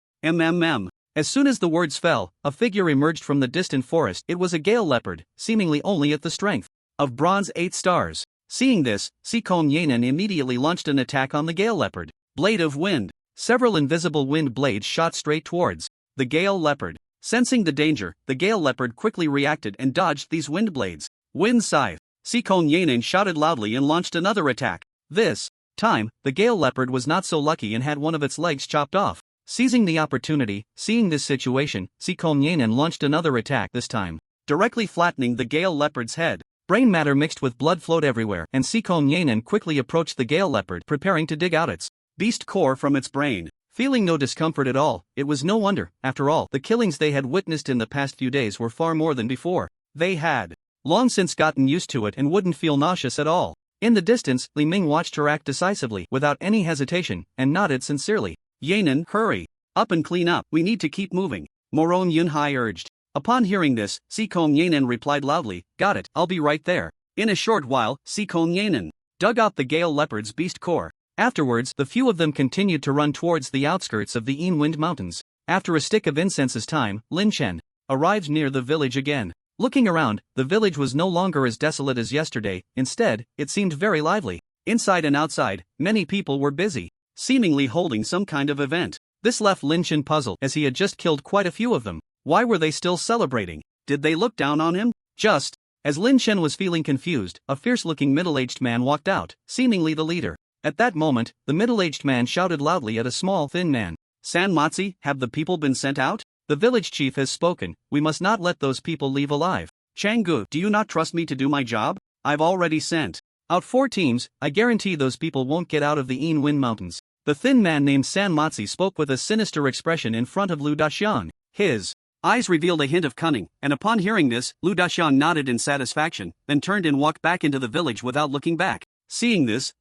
As soon as the words fell, a figure emerged from the distant forest. It was a gale leopard, seemingly only at the strength of bronze 8 stars. Seeing this, Sekom Yanan immediately launched an attack on the gale leopard. Blade of wind. Several invisible wind blades shot straight towards the gale leopard. Sensing the danger, the gale leopard quickly reacted and dodged these wind blades. Wind scythe. Sekom Yanan shouted loudly and launched another attack. This time, the gale leopard was not so lucky and had one of its legs chopped off. Seizing the opportunity, seeing this situation, Sekom Yanan launched another attack, this time directly flattening the gale leopard's head. Brain matter mixed with blood flowed everywhere, and Sekom Yanan quickly approached the gale leopard, preparing to dig out its beast core from its brain. Feeling no discomfort at all, it was no wonder. After all, the killings they had witnessed in the past few days were far more than before. They had long since gotten used to it and wouldn't feel nauseous at all. In the distance, Li Ming watched her act decisively, without any hesitation, and nodded sincerely. Yanan, hurry up and clean up, we need to keep moving, Morong Yunhai urged. Upon hearing this, Sekom Yanan replied loudly, got it, I'll be right there. In a short while, Sekom Yanan dug out the gale leopard's beast core. Afterwards, the few of them continued to run towards the outskirts of the Wind Mountains. After a stick of incense's time, Lynch arrived near the village again. Looking around, the village was no longer as desolate as yesterday. Instead, it seemed very lively. Inside and outside, many people were busy, seemingly holding some kind of event. This left Lynch puzzled, as he had just killed quite a few of them. Why were they still celebrating? Did they look down on him? Just as Lynch was feeling confused, a fierce-looking middle-aged man walked out, seemingly the leader. At that moment, the middle-aged man shouted loudly at a small, thin man. Sanmatsi, have the people been sent out? The village chief has spoken, we must not let those people leave alive. Changgu, do you not trust me to do my job? I've already sent out 4 teams, I guarantee those people won't get out of the Wind Mountains. The thin man named Sanmatsi spoke with a sinister expression in front of Lu Daxian. His eyes revealed a hint of cunning, and upon hearing this, Lu Daxian nodded in satisfaction, then turned and walked back into the village without looking back. Seeing this,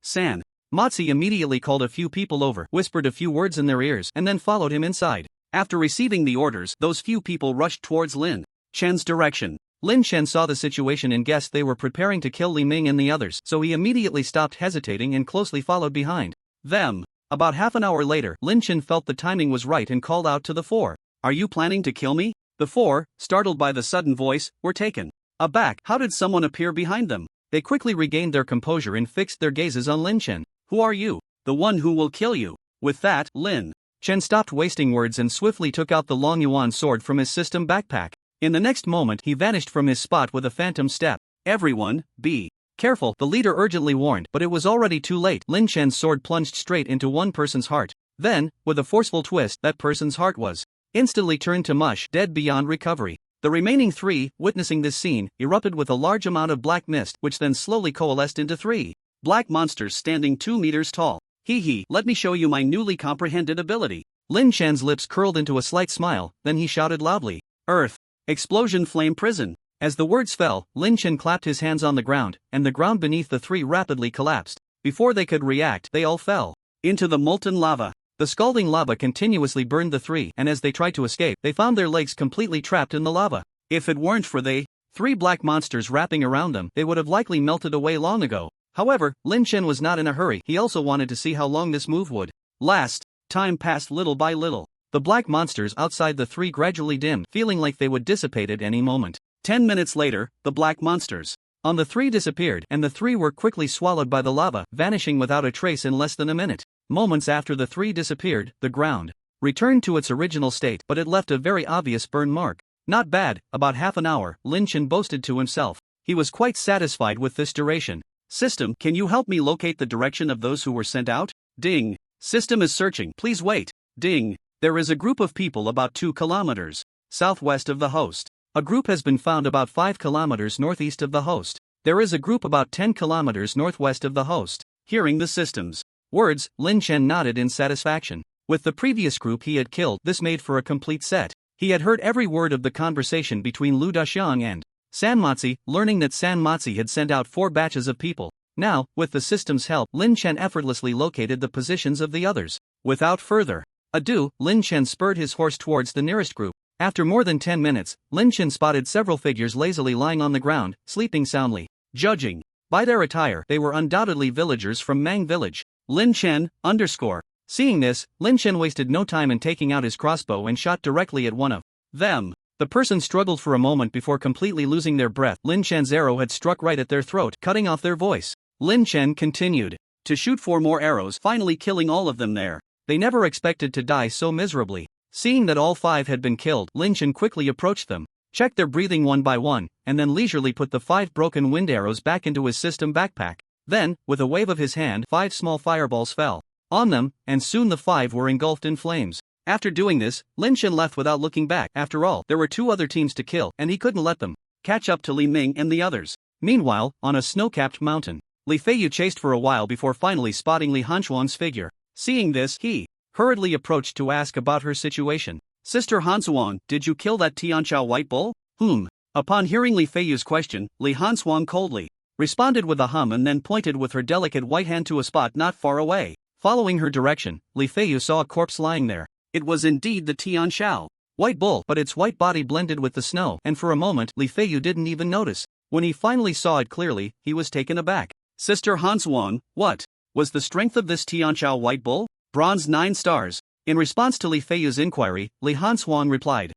Matsi immediately called a few people over, whispered a few words in their ears, and then followed him inside. After receiving the orders, those few people rushed towards Lin Chen's direction. Lin Chen saw the situation and guessed they were preparing to kill Li Ming and the others, so he immediately stopped hesitating and closely followed behind them. About half an hour later, Lin Chen felt the timing was right and called out to the 4. Are you planning to kill me? The 4, startled by the sudden voice, were taken aback. How did someone appear behind them? They quickly regained their composure and fixed their gazes on Lin Chen. Who are you? The one who will kill you. With that, Lin Chen stopped wasting words and swiftly took out the long yuan sword from his system backpack. In the next moment, he vanished from his spot with a phantom step. Everyone, be careful, the leader urgently warned, but it was already too late. Lin Chen's sword plunged straight into one person's heart. Then, with a forceful twist, that person's heart was instantly turned to mush, dead beyond recovery. The remaining 3, witnessing this scene, erupted with a large amount of black mist, which then slowly coalesced into 3 black monsters standing 2 meters tall. Hee, let me show you my newly comprehended ability. Lin Chen's lips curled into a slight smile, then he shouted loudly, Earth! Explosion flame prison! As the words fell, Lin Chen clapped his hands on the ground, and the ground beneath the 3 rapidly collapsed. Before they could react, they all fell into the molten lava. The scalding lava continuously burned the 3, and as they tried to escape, they found their legs completely trapped in the lava. If it weren't for the 3 black monsters wrapping around them, they would have likely melted away long ago. However, Lin Chen was not in a hurry. He also wanted to see how long this move would last. Time passed little by little. The black monsters outside the 3 gradually dimmed, feeling like they would dissipate at any moment. 10 minutes later, the black monsters on the 3 disappeared, and the 3 were quickly swallowed by the lava, vanishing without a trace in less than a minute. Moments after the 3 disappeared, the ground returned to its original state, but it left a very obvious burn mark. Not bad. About half an hour, Lin Chen boasted to himself. He was quite satisfied with this duration. System, can you help me locate the direction of those who were sent out? Ding. System is searching, please wait. Ding. There is a group of people about 2 kilometers southwest of the host. A group has been found about 5 kilometers northeast of the host. There is a group about 10 kilometers northwest of the host. Hearing the system's words, Lin Chen nodded in satisfaction. With the previous group he had killed, this made for a complete set. He had heard every word of the conversation between Lu Daxiang and Sanmatsi, learning that Sanmatsi had sent out 4 batches of people. Now, with the system's help, Lin Chen effortlessly located the positions of the others. Without further ado, Lin Chen spurred his horse towards the nearest group. After more than 10 minutes, Lin Chen spotted several figures lazily lying on the ground, sleeping soundly. Judging by their attire, they were undoubtedly villagers from Mang village. Lin Chen, _ Seeing this, Lin Chen wasted no time in taking out his crossbow and shot directly at one of them. The person struggled for a moment before completely losing their breath. Lin Chen's arrow had struck right at their throat, cutting off their voice. Lin Chen continued to shoot 4 more arrows, finally killing all of them there. They never expected to die so miserably. Seeing that all 5 had been killed, Lin Chen quickly approached them, checked their breathing one by one, and then leisurely put the 5 broken wind arrows back into his system backpack. Then, with a wave of his hand, 5 small fireballs fell on them, and soon the 5 were engulfed in flames. After doing this, Lin Chen left without looking back. After all, there were 2 other teams to kill, and he couldn't let them catch up to Li Ming and the others. Meanwhile, on a snow-capped mountain, Li Feiyu chased for a while before finally spotting Li Hanxuang's figure. Seeing this, he hurriedly approached to ask about her situation. Sister Hanxuang, did you kill that Tianqiao white bull? Upon hearing Li Feiyu's question, Li Hanxuang coldly responded with a hum and then pointed with her delicate white hand to a spot not far away. Following her direction, Li Feiyu saw a corpse lying there. It was indeed the Tianqiao white bull, but its white body blended with the snow, and for a moment Li Feiyu didn't even notice. When he finally saw it clearly, he was taken aback. Sister Hanxuang, what was the strength of this Tianqiao white bull? Bronze 9 stars. In response to Li Feiyu's inquiry, Li Hanxuang replied,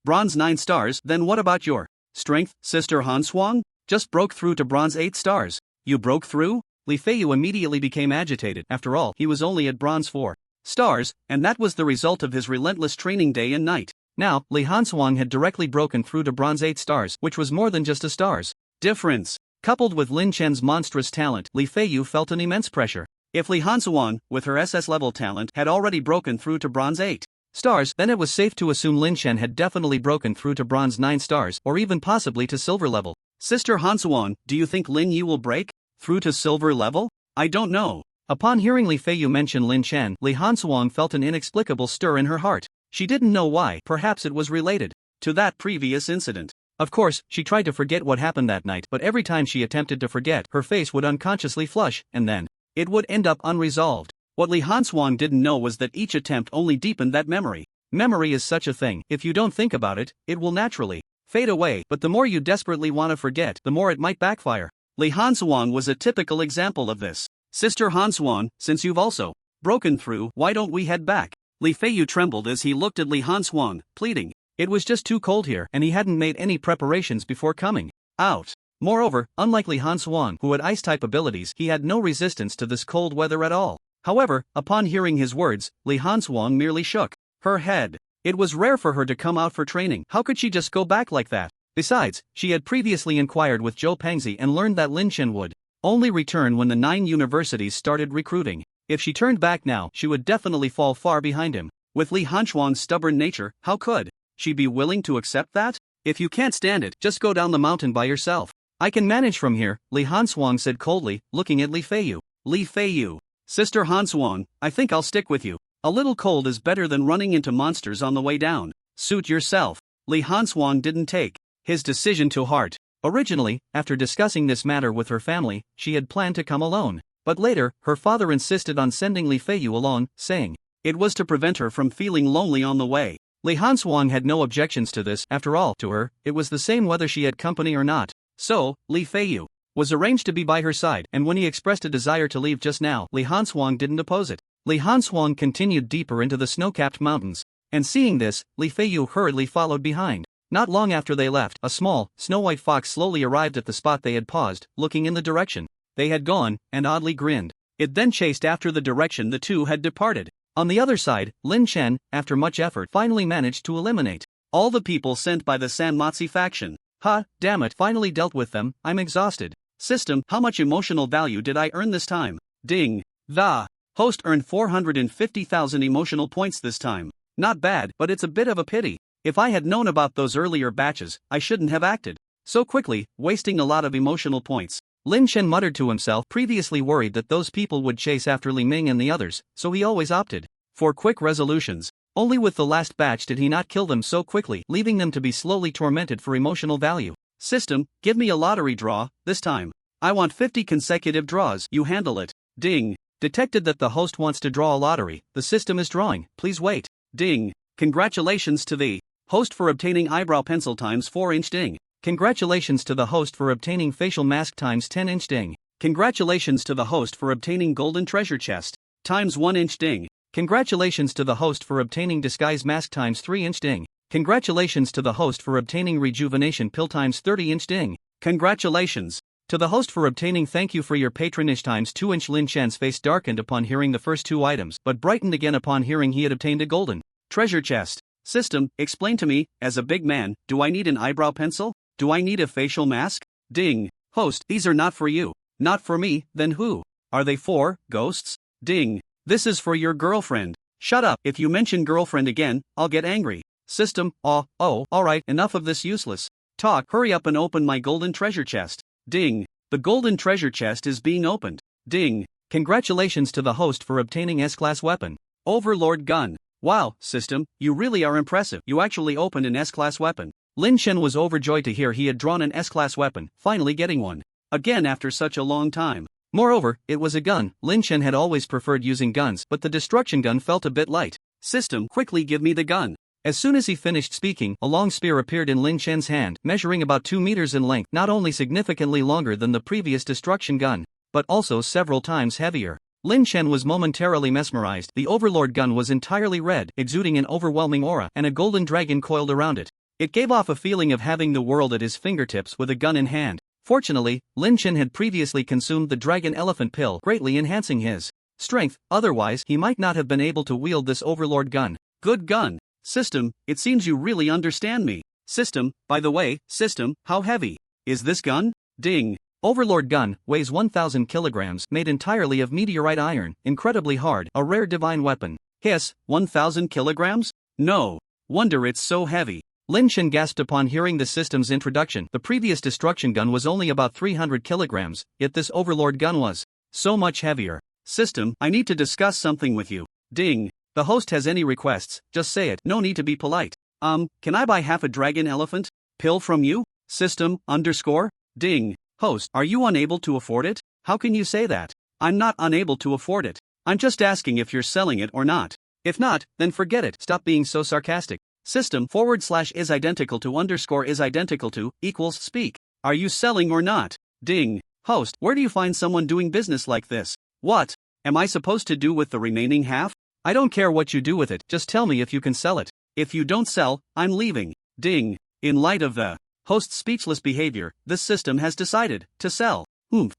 bronze 9 stars, then what about your strength, Sister Hanxuang? Just broke through to bronze 8 stars. You broke through? Li Feiyu immediately became agitated. After all, he was only at bronze 4 stars, and that was the result of his relentless training day and night. Now, Li Hanxuang had directly broken through to bronze 8 stars, which was more than just a star's difference. Coupled with Lin Chen's monstrous talent, Li Feiyu felt an immense pressure. If Li Hanxuang, with her SS level talent, had already broken through to bronze 8 stars, then it was safe to assume Lin Chen had definitely broken through to bronze 9 stars, or even possibly to silver level. Sister Hanxuang, do you think Lin Yu will break through to silver level? I don't know. Upon hearing Li Feiyu mention Lin Chen, Li Hanxuang felt an inexplicable stir in her heart. She didn't know why. Perhaps it was related to that previous incident. Of course, she tried to forget what happened that night, but every time she attempted to forget, her face would unconsciously flush, and then it would end up unresolved. What Li Hanxuang didn't know was that each attempt only deepened that memory. Memory is such a thing. If you don't think about it, it will naturally fade away, but the more you desperately want to forget, the more it might backfire. Li Hanxuang was a typical example of this. Sister Hanxuang, since you've also broken through, why don't we head back? Li Feiyu trembled as he looked at Li Hanxuang, pleading. It was just too cold here, and he hadn't made any preparations before coming out. Moreover, unlike Li Hanxuang, who had ice-type abilities, he had no resistance to this cold weather at all. However, upon hearing his words, Li Hanxuang merely shook her head. It was rare for her to come out for training. How could she just go back like that? Besides, she had previously inquired with Zhou Pengzi and learned that Lin Chen would only return when the 9 universities started recruiting. If she turned back now, she would definitely fall far behind him. With Li Hanxuang's stubborn nature, how could she be willing to accept that? If you can't stand it, just go down the mountain by yourself. I can manage from here, Li Hanxuang said coldly, looking at Li Feiyu. Li Feiyu. Sister Hanxuang, I think I'll stick with you. A little cold is better than running into monsters on the way down. Suit yourself. Li Hanxuang didn't take his decision to heart. Originally, after discussing this matter with her family, she had planned to come alone. But later, her father insisted on sending Li Feiyu along, saying it was to prevent her from feeling lonely on the way. Li Hanxuang had no objections to this. After all, to her, it was the same whether she had company or not. So, Li Feiyu was arranged to be by her side, and when he expressed a desire to leave just now, Li Hanxuang didn't oppose it. Li Hanxuang continued deeper into the snow-capped mountains, and seeing this, Li Feiyu hurriedly followed behind. Not long after they left, a small, snow-white fox slowly arrived at the spot they had paused, looking in the direction they had gone, and oddly grinned. It then chased after the direction the two had departed. On the other side, Lin Chen, after much effort, finally managed to eliminate all the people sent by the Sanmatsi faction. Damn it, finally dealt with them. I'm exhausted. System, how much emotional value did I earn this time? Ding. The host earned 450,000 emotional points this time. Not bad, but it's a bit of a pity. If I had known about those earlier batches, I shouldn't have acted so quickly, wasting a lot of emotional points. Lin Chen muttered to himself, previously worried that those people would chase after Li Ming and the others, so he always opted for quick resolutions. Only with the last batch did he not kill them so quickly, leaving them to be slowly tormented for emotional value. System, give me a lottery draw, this time. I want 50 consecutive draws, you handle it. Ding. Detected that the host wants to draw a lottery, the system is drawing, please wait. Ding. Congratulations to the host for obtaining eyebrow pencil times 4-inch ding. Congratulations to the host for obtaining facial mask times 10-inch ding. Congratulations to the host for obtaining golden treasure chest times 1-inch ding. Congratulations to the host for obtaining disguise mask times 3-inch ding. Congratulations to the host for obtaining rejuvenation pill times 30-inch ding. Congratulations to the host for obtaining thank you for your patronage times 2-inch. Lin Chen's face darkened upon hearing the first two items, but brightened again upon hearing he had obtained a golden treasure chest. System, explain to me, as a big man, do I need an eyebrow pencil? Do I need a facial mask? Ding. Host, these are not for you. Not for me, then who? Are they for, ghosts? Ding. This is for your girlfriend. Shut up, if you mention girlfriend again, I'll get angry. System, alright, enough of this useless talk, hurry up and open my golden treasure chest. Ding. The golden treasure chest is being opened. Ding. Congratulations to the host for obtaining S-class weapon. Overlord gun. Wow, system, you really are impressive. You actually opened an S-class weapon. Lin Chen was overjoyed to hear he had drawn an S-class weapon, finally getting one. Again after such a long time. Moreover, it was a gun. Lin Chen had always preferred using guns, but the destruction gun felt a bit light. System, quickly give me the gun. As soon as he finished speaking, a long spear appeared in Lin Chen's hand, measuring about 2 meters in length, not only significantly longer than the previous destruction gun, but also several times heavier. Lin Chen was momentarily mesmerized. The Overlord gun was entirely red, exuding an overwhelming aura, and a golden dragon coiled around it. It gave off a feeling of having the world at his fingertips with a gun in hand. Fortunately, Lin Chen had previously consumed the dragon elephant pill, greatly enhancing his strength, otherwise he might not have been able to wield this Overlord gun. Good gun. System, it seems you really understand me. System, by the way, system, how heavy is this gun? Ding. Overlord gun, weighs 1,000 kilograms, made entirely of meteorite iron, incredibly hard, a rare divine weapon. Hiss, 1,000 kilograms? No wonder it's so heavy. Lin Chen gasped upon hearing the system's introduction. The previous destruction gun was only about 300 kilograms, yet this Overlord gun was so much heavier. System, I need to discuss something with you. Ding. The host has any requests, just say it, no need to be polite. Can I buy half a dragon elephant pill from you? System, Ding. Host, are you unable to afford it? How can you say that? I'm not unable to afford it. I'm just asking if you're selling it or not. If not, then forget it, stop being so sarcastic. System /is identical to is identical to equals speak. Are you selling or not? Ding. Host, where do you find someone doing business like this? What am I supposed to do with the remaining half? I don't care what you do with it, just tell me if you can sell it. If you don't sell, I'm leaving. Ding. In light of the host's speechless behavior, this system has decided to sell.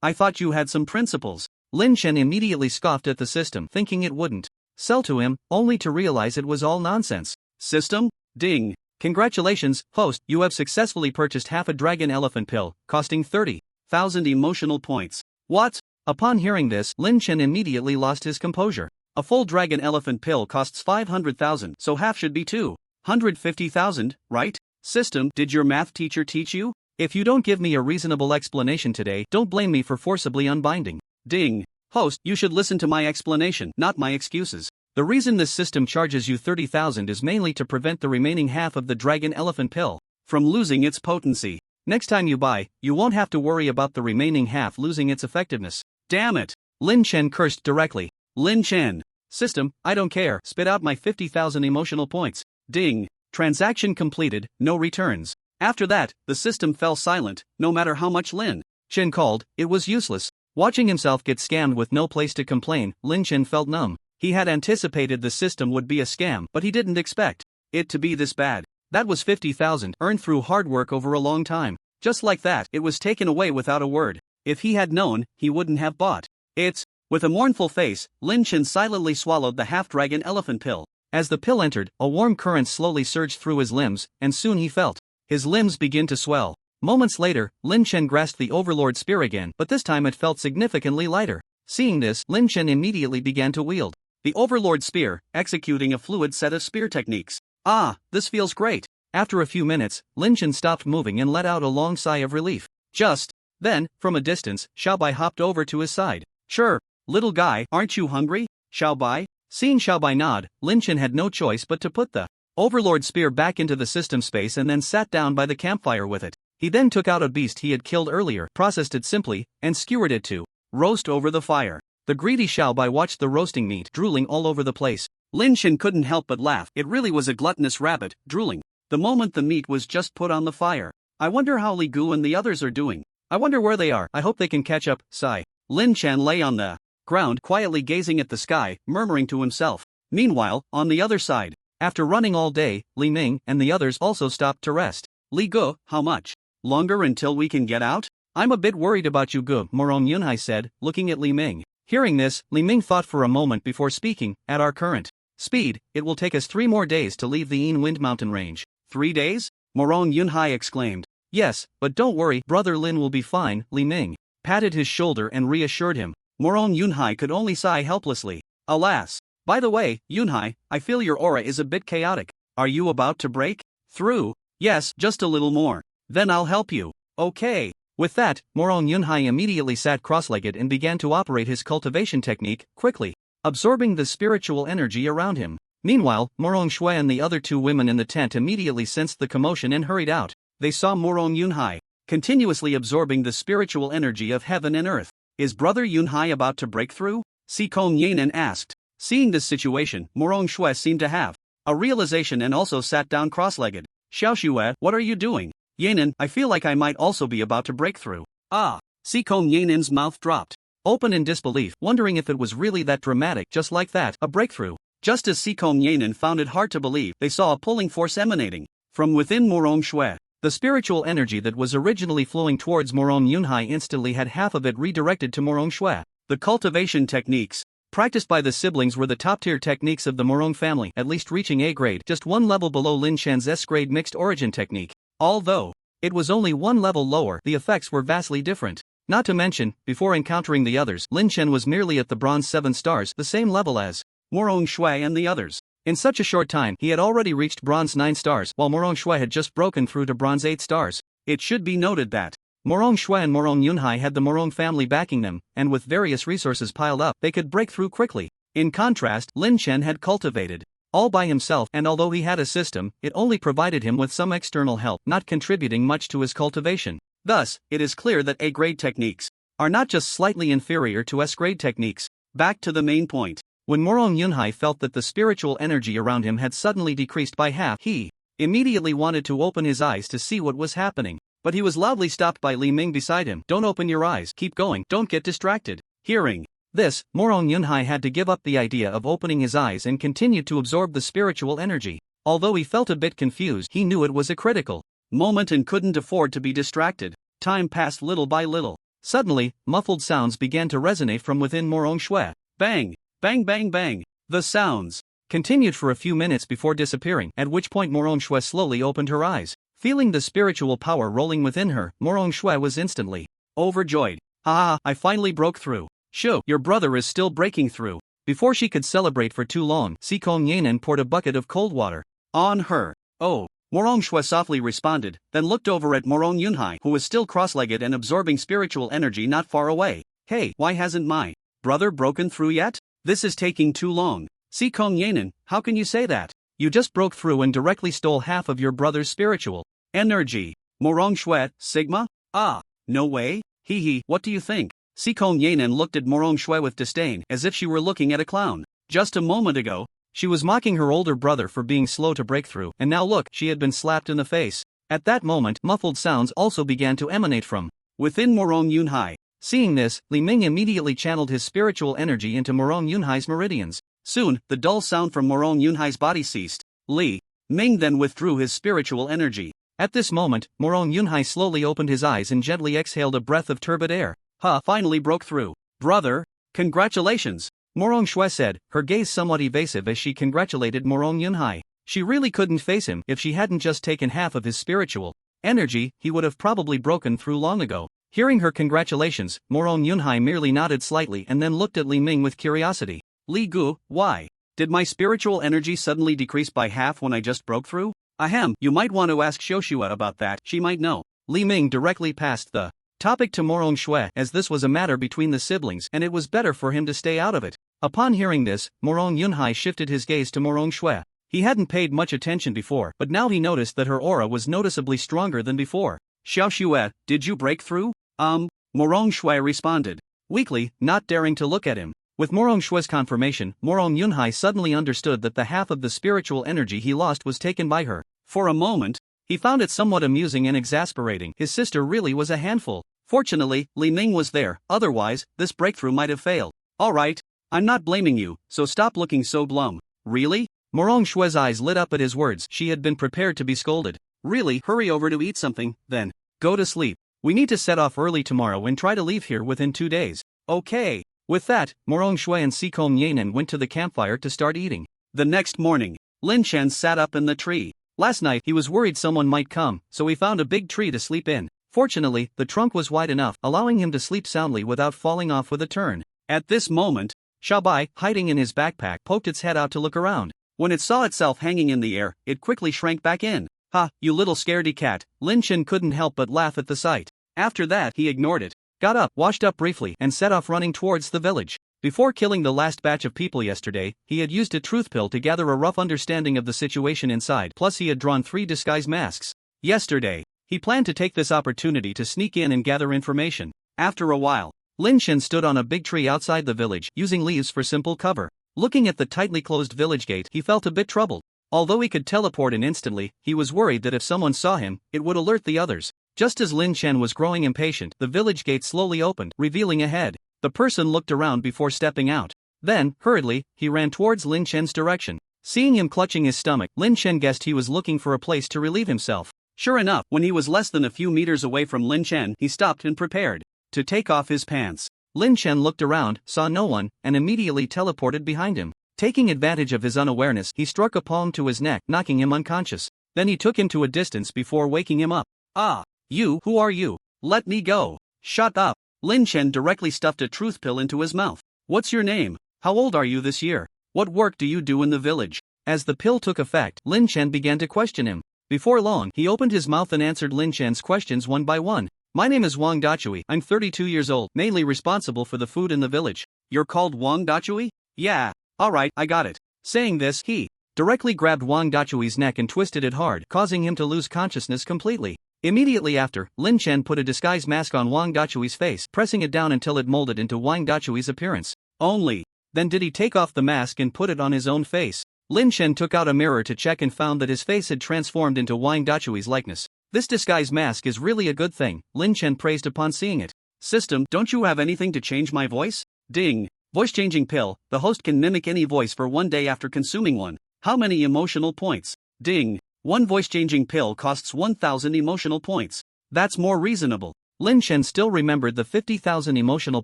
I thought you had some principles. Lin Chen immediately scoffed at the system, thinking it wouldn't sell to him, only to realize it was all nonsense. System? Ding. Congratulations, host, you have successfully purchased half a dragon elephant pill, costing 30,000 emotional points. What? Upon hearing this, Lin Chen immediately lost his composure. A full dragon elephant pill costs 500,000, so half should be 250,000, right? System, did your math teacher teach you? If you don't give me a reasonable explanation today, don't blame me for forcibly unbinding. Ding. Host, you should listen to my explanation, not my excuses. The reason this system charges you 30,000 is mainly to prevent the remaining half of the dragon elephant pill from losing its potency. Next time you buy, you won't have to worry about the remaining half losing its effectiveness. Damn it! Lin Chen cursed directly. Lin Chen. System, I don't care, spit out my 50,000 emotional points. Ding. Transaction completed, no returns. After that, the system fell silent, no matter how much Lin Chen called, it was useless. Watching himself get scammed with no place to complain, Lin Chen felt numb. He had anticipated the system would be a scam, but he didn't expect it to be this bad. That was 50,000, earned through hard work over a long time. Just like that, it was taken away without a word. If he had known, he wouldn't have bought it. With a mournful face, Lin Chen silently swallowed the half-dragon elephant pill. As the pill entered, a warm current slowly surged through his limbs, and soon he felt his limbs begin to swell. Moments later, Lin Chen grasped the Overlord spear again, but this time it felt significantly lighter. Seeing this, Lin Chen immediately began to wield the Overlord spear, executing a fluid set of spear techniques. Ah, this feels great. After a few minutes, Lin Chen stopped moving and let out a long sigh of relief. Just then, from a distance, Xiaobai hopped over to his side. Sure, little guy, aren't you hungry? Xiaobai, Seeing Xiaobai nod, Lynch had no choice but to put the Overlord spear back into the system space and then sat down by the campfire with it. He then took out a beast he had killed earlier, processed it simply, and skewered it to roast over the fire. The greedy Xiaobai watched the roasting meat drooling all over the place. Lynch couldn't help but laugh. It really was a gluttonous rabbit, drooling. The moment the meat was just put on the fire. I wonder how Li Gu and the others are doing. I wonder where they are. I hope they can catch up. Sigh. Lin Chan lay on the ground, quietly gazing at the sky, murmuring to himself. Meanwhile, on the other side, after running all day, Li Ming and the others also stopped to rest. Li Gu, how much longer until we can get out? I'm a bit worried about you, Gu, Morong Yunhai said, looking at Li Ming. Hearing this, Li Ming thought for a moment before speaking. At our current speed, it will take us 3 more days to leave the Yin Wind Mountain range. 3 days? Morong Yunhai exclaimed. Yes, but don't worry, brother Lin will be fine. Li Ming patted his shoulder and reassured him. Morong Yunhai could only sigh helplessly. Alas. By the way, Yunhai, I feel your aura is a bit chaotic. Are you about to break through? Yes, just a little more. Then I'll help you. Okay. With that, Morong Yunhai immediately sat cross-legged and began to operate his cultivation technique, quickly absorbing the spiritual energy around him. Meanwhile, Morong Shui and the other 2 women in the tent immediately sensed the commotion and hurried out. They saw Morong Yunhai continuously absorbing the spiritual energy of heaven and earth. Is brother Yunhai about to break through? Si Kong Yanan asked. Seeing this situation, Morong Shui seemed to have a realization and also sat down cross-legged. Xiao Xue, what are you doing? Yanan, I feel like I might also be about to break through. Ah! Si Kong Yanan's mouth dropped open in disbelief, wondering if it was really that dramatic. Just like that, a breakthrough. Just as Si Kong Yanan found it hard to believe, they saw a pulling force emanating from within Morong Shui. The spiritual energy that was originally flowing towards Morong Yunhai instantly had half of it redirected to Morong Shui. The cultivation techniques practiced by the siblings were the top-tier techniques of the Morong family, at least reaching A grade, just 1 level below Lin Shen's S grade mixed origin technique. Although it was only 1 level lower, the effects were vastly different. Not to mention, before encountering the others, Lin Shen was merely at the bronze 7 stars, the same level as Morong Shui and the others. In such a short time, he had already reached bronze 9 stars, while Morong Shui had just broken through to bronze 8 stars. It should be noted that Morong Shui and Morong Yunhai had the Morong family backing them, and with various resources piled up, they could break through quickly. In contrast, Lin Chen had cultivated all by himself, and although he had a system, it only provided him with some external help, not contributing much to his cultivation. Thus, it is clear that A-grade techniques are not just slightly inferior to S-grade techniques. Back to the main point. When Morong Yunhai felt that the spiritual energy around him had suddenly decreased by half, he immediately wanted to open his eyes to see what was happening. But he was loudly stopped by Li Ming beside him. Don't open your eyes, keep going, don't get distracted. Hearing this, Morong Yunhai had to give up the idea of opening his eyes and continued to absorb the spiritual energy. Although he felt a bit confused, he knew it was a critical moment and couldn't afford to be distracted. Time passed little by little. Suddenly, muffled sounds began to resonate from within Morong Shui. Bang! Bang bang bang! The sounds continued for a few minutes before disappearing, at which point Morong Shui slowly opened her eyes. Feeling the spiritual power rolling within her, Morong Shui was instantly overjoyed. Ah, I finally broke through. Shoo, your brother is still breaking through. Before she could celebrate for too long, Si Kong Yanan poured a bucket of cold water on her. Oh, Morong Shui softly responded, then looked over at Morong Yunhai, who was still cross-legged and absorbing spiritual energy not far away. Hey, why hasn't my brother broken through yet? This is taking too long. Si Kong Yanan, how can you say that? You just broke through and directly stole half of your brother's spiritual energy. Morong Shui, Sigma? Ah, no way? Hee hee, what do you think? Si Kong Yanan looked at Morong Shui with disdain, as if she were looking at a clown. Just a moment ago, she was mocking her older brother for being slow to break through, and now look, she had been slapped in the face. At that moment, muffled sounds also began to emanate from within Morong Yunhai. Seeing this, Li Ming immediately channeled his spiritual energy into Morong Yunhai's meridians. Soon, the dull sound from Morong Yunhai's body ceased. Li Ming then withdrew his spiritual energy. At this moment, Morong Yunhai slowly opened his eyes and gently exhaled a breath of turbid air. Finally broke through. Brother, congratulations, Morong Shui said, her gaze somewhat evasive as she congratulated Morong Yunhai. She really couldn't face him. If she hadn't just taken half of his spiritual energy, he would have probably broken through long ago. Hearing her congratulations, Morong Yunhai merely nodded slightly and then looked at Li Ming with curiosity. Li Gu, why did my spiritual energy suddenly decrease by half when I just broke through? Ahem, you might want to ask Xiaoxue about that, she might know. Li Ming directly passed the topic to Morong Shui, as this was a matter between the siblings and it was better for him to stay out of it. Upon hearing this, Morong Yunhai shifted his gaze to Morong Shui. He hadn't paid much attention before, but now he noticed that her aura was noticeably stronger than before. Xiao Xue, did you break through? Morong Shui responded, weakly, not daring to look at him. With Morong Shui's confirmation, Morong Yunhai suddenly understood that the half of the spiritual energy he lost was taken by her. For a moment, he found it somewhat amusing and exasperating. His sister really was a handful. Fortunately, Li Ming was there, otherwise, this breakthrough might have failed. Alright, I'm not blaming you, so stop looking so glum. Really? Morong Shui's eyes lit up at his words. She had been prepared to be scolded. Really? Hurry over to eat something, then. Go to sleep. We need to set off early tomorrow and try to leave here within 2 days. Okay. With that, Morong Shui and Sikom Yanan went to the campfire to start eating. The next morning, Lin Chen sat up in the tree. Last night he was worried someone might come, so he found a big tree to sleep in. Fortunately, the trunk was wide enough, allowing him to sleep soundly without falling off with a turn. At this moment, Xiaobai, hiding in his backpack, poked its head out to look around. When it saw itself hanging in the air, it quickly shrank back in. Ha, you little scaredy cat. Lin Chen couldn't help but laugh at the sight. After that, he ignored it. Got up, washed up briefly, and set off running towards the village. Before killing the last batch of people yesterday, he had used a truth pill to gather a rough understanding of the situation inside, plus he had drawn 3 disguise masks. Yesterday, he planned to take this opportunity to sneak in and gather information. After a while, Lin Chen stood on a big tree outside the village, using leaves for simple cover. Looking at the tightly closed village gate, he felt a bit troubled. Although he could teleport in instantly, he was worried that if someone saw him, it would alert the others. Just as Lin Chen was growing impatient, the village gate slowly opened, revealing a head. The person looked around before stepping out. Then, hurriedly, he ran towards Lin Chen's direction. Seeing him clutching his stomach, Lin Chen guessed he was looking for a place to relieve himself. Sure enough, when he was less than a few meters away from Lin Chen, he stopped and prepared to take off his pants. Lin Chen looked around, saw no one, and immediately teleported behind him. Taking advantage of his unawareness, he struck a palm to his neck, knocking him unconscious. Then he took him to a distance before waking him up. Ah! You, who are you? Let me go. Shut up. Lin Chen directly stuffed a truth pill into his mouth. What's your name? How old are you this year? What work do you do in the village? As the pill took effect, Lin Chen began to question him. Before long, he opened his mouth and answered Lin Chen's questions one by one. My name is Wang Dachui. I'm 32 years old, mainly responsible for the food in the village. You're called Wang Dachui? Yeah. Alright, I got it. Saying this, he directly grabbed Wang Dachui's neck and twisted it hard, causing him to lose consciousness completely. Immediately after, Lin Chen put a disguise mask on Wang Dachui's face, pressing it down until it molded into Wang Dachui's appearance. Only then did he take off the mask and put it on his own face. Lin Chen took out a mirror to check and found that his face had transformed into Wang Dachui's likeness. This disguise mask is really a good thing, Lin Chen praised upon seeing it. System, don't you have anything to change my voice? Ding. Voice changing pill. The host can mimic any voice for 1 day after consuming one. How many emotional points? Ding. One voice changing pill costs 1,000 emotional points. That's more reasonable. Lin Chen still remembered the 50,000 emotional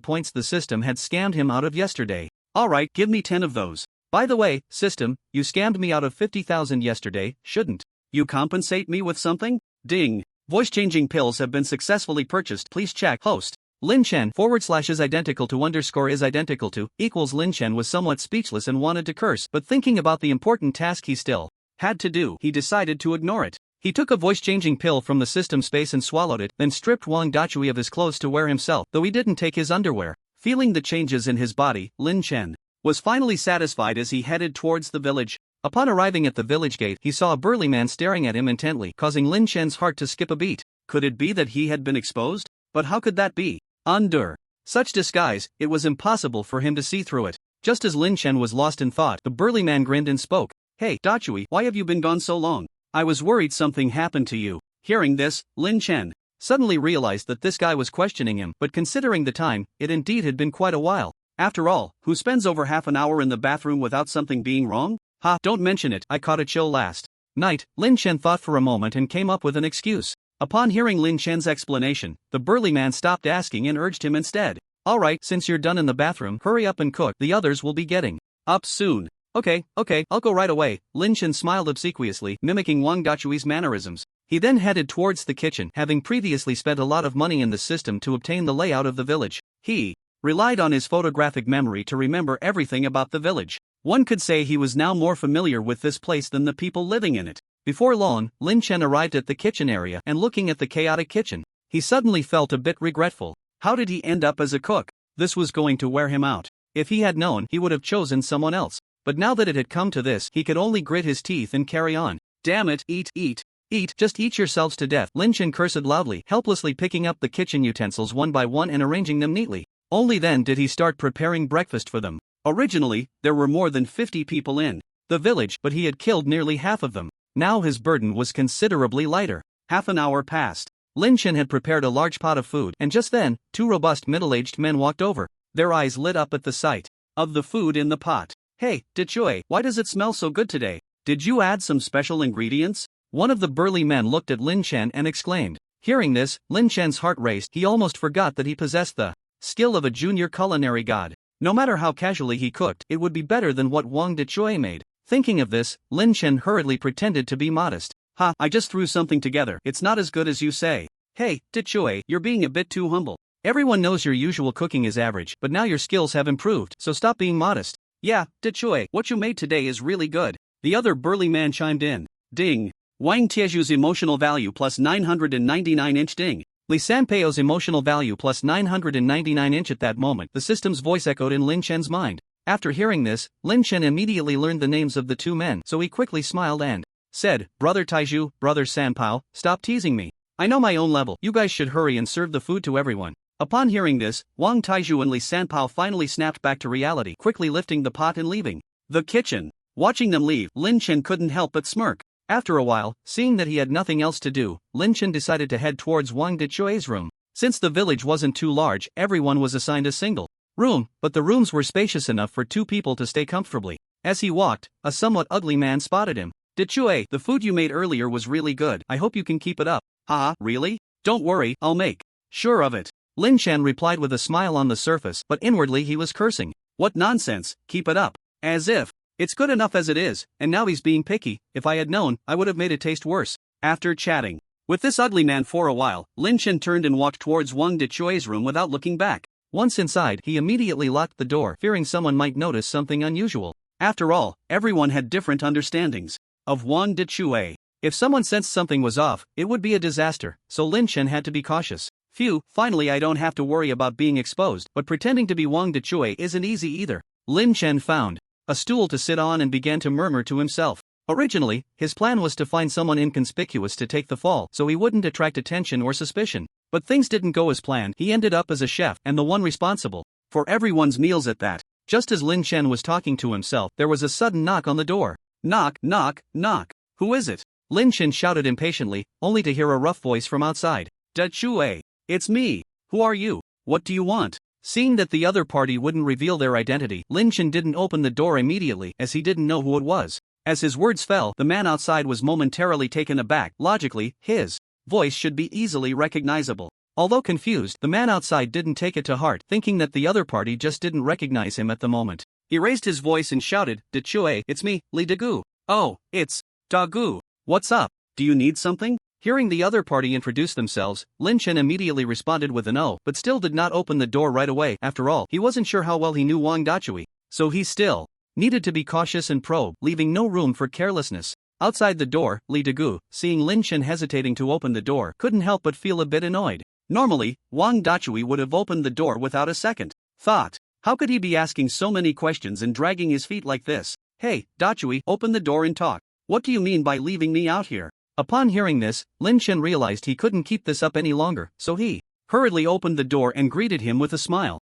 points the system had scammed him out of yesterday. Alright, give me 10 of those. By the way, system, you scammed me out of 50,000 yesterday, shouldn't you compensate me with something? Ding. Voice changing pills have been successfully purchased. Please check. Host. Lin Chen /is identical to _ is identical to equals. Lin Chen was somewhat speechless and wanted to curse, but thinking about the important task he still had to do, he decided to ignore it. He took a voice-changing pill from the system space and swallowed it, then stripped Wang Dachui of his clothes to wear himself, though he didn't take his underwear. Feeling the changes in his body, Lin Chen was finally satisfied as he headed towards the village. Upon arriving at the village gate, he saw a burly man staring at him intently, causing Lin Chen's heart to skip a beat. Could it be that he had been exposed? But how could that be? Under such disguise, it was impossible for him to see through it. Just as Lin Chen was lost in thought, the burly man grinned and spoke. Hey, Dachui, why have you been gone so long? I was worried something happened to you. Hearing this, Lin Chen suddenly realized that this guy was questioning him, but considering the time, it indeed had been quite a while. After all, who spends over half an hour in the bathroom without something being wrong? Ha, don't mention it, I caught a chill last night. Lin Chen thought for a moment and came up with an excuse. Upon hearing Lin Chen's explanation, the burly man stopped asking and urged him instead. Alright, since you're done in the bathroom, hurry up and cook, the others will be getting up soon. Okay, I'll go right away. Lin Chen smiled obsequiously, mimicking Wang Dachui's mannerisms. He then headed towards the kitchen, having previously spent a lot of money in the system to obtain the layout of the village. He relied on his photographic memory to remember everything about the village. One could say he was now more familiar with this place than the people living in it. Before long, Lin Chen arrived at the kitchen area, and looking at the chaotic kitchen, he suddenly felt a bit regretful. How did he end up as a cook? This was going to wear him out. If he had known, he would have chosen someone else. But now that it had come to this, he could only grit his teeth and carry on. Damn it, eat, eat. Eat, just eat yourselves to death. Lynch cursed loudly, helplessly picking up the kitchen utensils one by one and arranging them neatly. Only then did he start preparing breakfast for them. Originally, there were more than 50 people in the village, but he had killed nearly half of them. Now his burden was considerably lighter. Half an hour passed. Lynch had prepared a large pot of food, and just then, 2 robust middle-aged men walked over. Their eyes lit up at the sight of the food in the pot. Hey, Dichui, why does it smell so good today? Did you add some special ingredients? One of the burly men looked at Lin Chen and exclaimed. Hearing this, Lin Chen's heart raced. He almost forgot that he possessed the skill of a junior culinary god. No matter how casually he cooked, it would be better than what Wang Dichui made. Thinking of this, Lin Chen hurriedly pretended to be modest. Ha, I just threw something together. It's not as good as you say. Hey, Dichui, you're being a bit too humble. Everyone knows your usual cooking is average, but now your skills have improved, so stop being modest. Yeah, Dichui, what you made today is really good. The other burly man chimed in. Ding. Wang Tieju's emotional value plus 999 inch ding. Li Sanpeo's emotional value plus 999 inch. At that moment, the system's voice echoed in Lin Chen's mind. After hearing this, Lin Chen immediately learned the names of the 2 men, so he quickly smiled and said, Brother Taiju, Brother Sanpao, stop teasing me. I know my own level. You guys should hurry and serve the food to everyone. Upon hearing this, Wang Taiju and Li Sanpao finally snapped back to reality, quickly lifting the pot and leaving the kitchen. Watching them leave, Lin Chen couldn't help but smirk. After a while, seeing that he had nothing else to do, Lin Chen decided to head towards Wang Dichui's room. Since the village wasn't too large, everyone was assigned a single room, but the rooms were spacious enough for 2 people to stay comfortably. As he walked, a somewhat ugly man spotted him. Dichui, the food you made earlier was really good. I hope you can keep it up. Haha, really? Don't worry, I'll make sure of it. Lin Chen replied with a smile on the surface, but inwardly he was cursing. What nonsense, keep it up. As if it's good enough as it is, and now he's being picky. If I had known, I would have made it taste worse. After chatting with this ugly man for a while, Lin Chen turned and walked towards Wang Dichui's room without looking back. Once inside, he immediately locked the door, fearing someone might notice something unusual. After all, everyone had different understandings of Wang Dichui. If someone sensed something was off, it would be a disaster, so Lin Chen had to be cautious. Phew, finally I don't have to worry about being exposed, but pretending to be Wang Dichui isn't easy either. Lin Chen found a stool to sit on and began to murmur to himself. Originally, his plan was to find someone inconspicuous to take the fall so he wouldn't attract attention or suspicion. But things didn't go as planned. He ended up as a chef and the one responsible for everyone's meals at that. Just as Lin Chen was talking to himself, there was a sudden knock on the door. Knock, knock, knock. Who is it? Lin Chen shouted impatiently, only to hear a rough voice from outside. Dichui, it's me. Who are you? What do you want? Seeing that the other party wouldn't reveal their identity, Lin Chen didn't open the door immediately, as he didn't know who it was. As his words fell, the man outside was momentarily taken aback. Logically, his voice should be easily recognizable. Although confused, the man outside didn't take it to heart, thinking that the other party just didn't recognize him at the moment. He raised his voice and shouted, Dichui, it's me, Li Dagu. Oh, it's Dagu. What's up? Do you need something? Hearing the other party introduce themselves, Lin Chen immediately responded with an "oh," but still did not open the door right away. After all, he wasn't sure how well he knew Wang Dichui, so he still needed to be cautious and probe, leaving no room for carelessness. Outside the door, Li Dagu, seeing Lin Chen hesitating to open the door, couldn't help but feel a bit annoyed. Normally, Wang Dichui would have opened the door without a second thought. How could he be asking so many questions and dragging his feet like this? Hey, Dichui, open the door and talk. What do you mean by leaving me out here? Upon hearing this, Lin Chen realized he couldn't keep this up any longer, so he hurriedly opened the door and greeted him with a smile.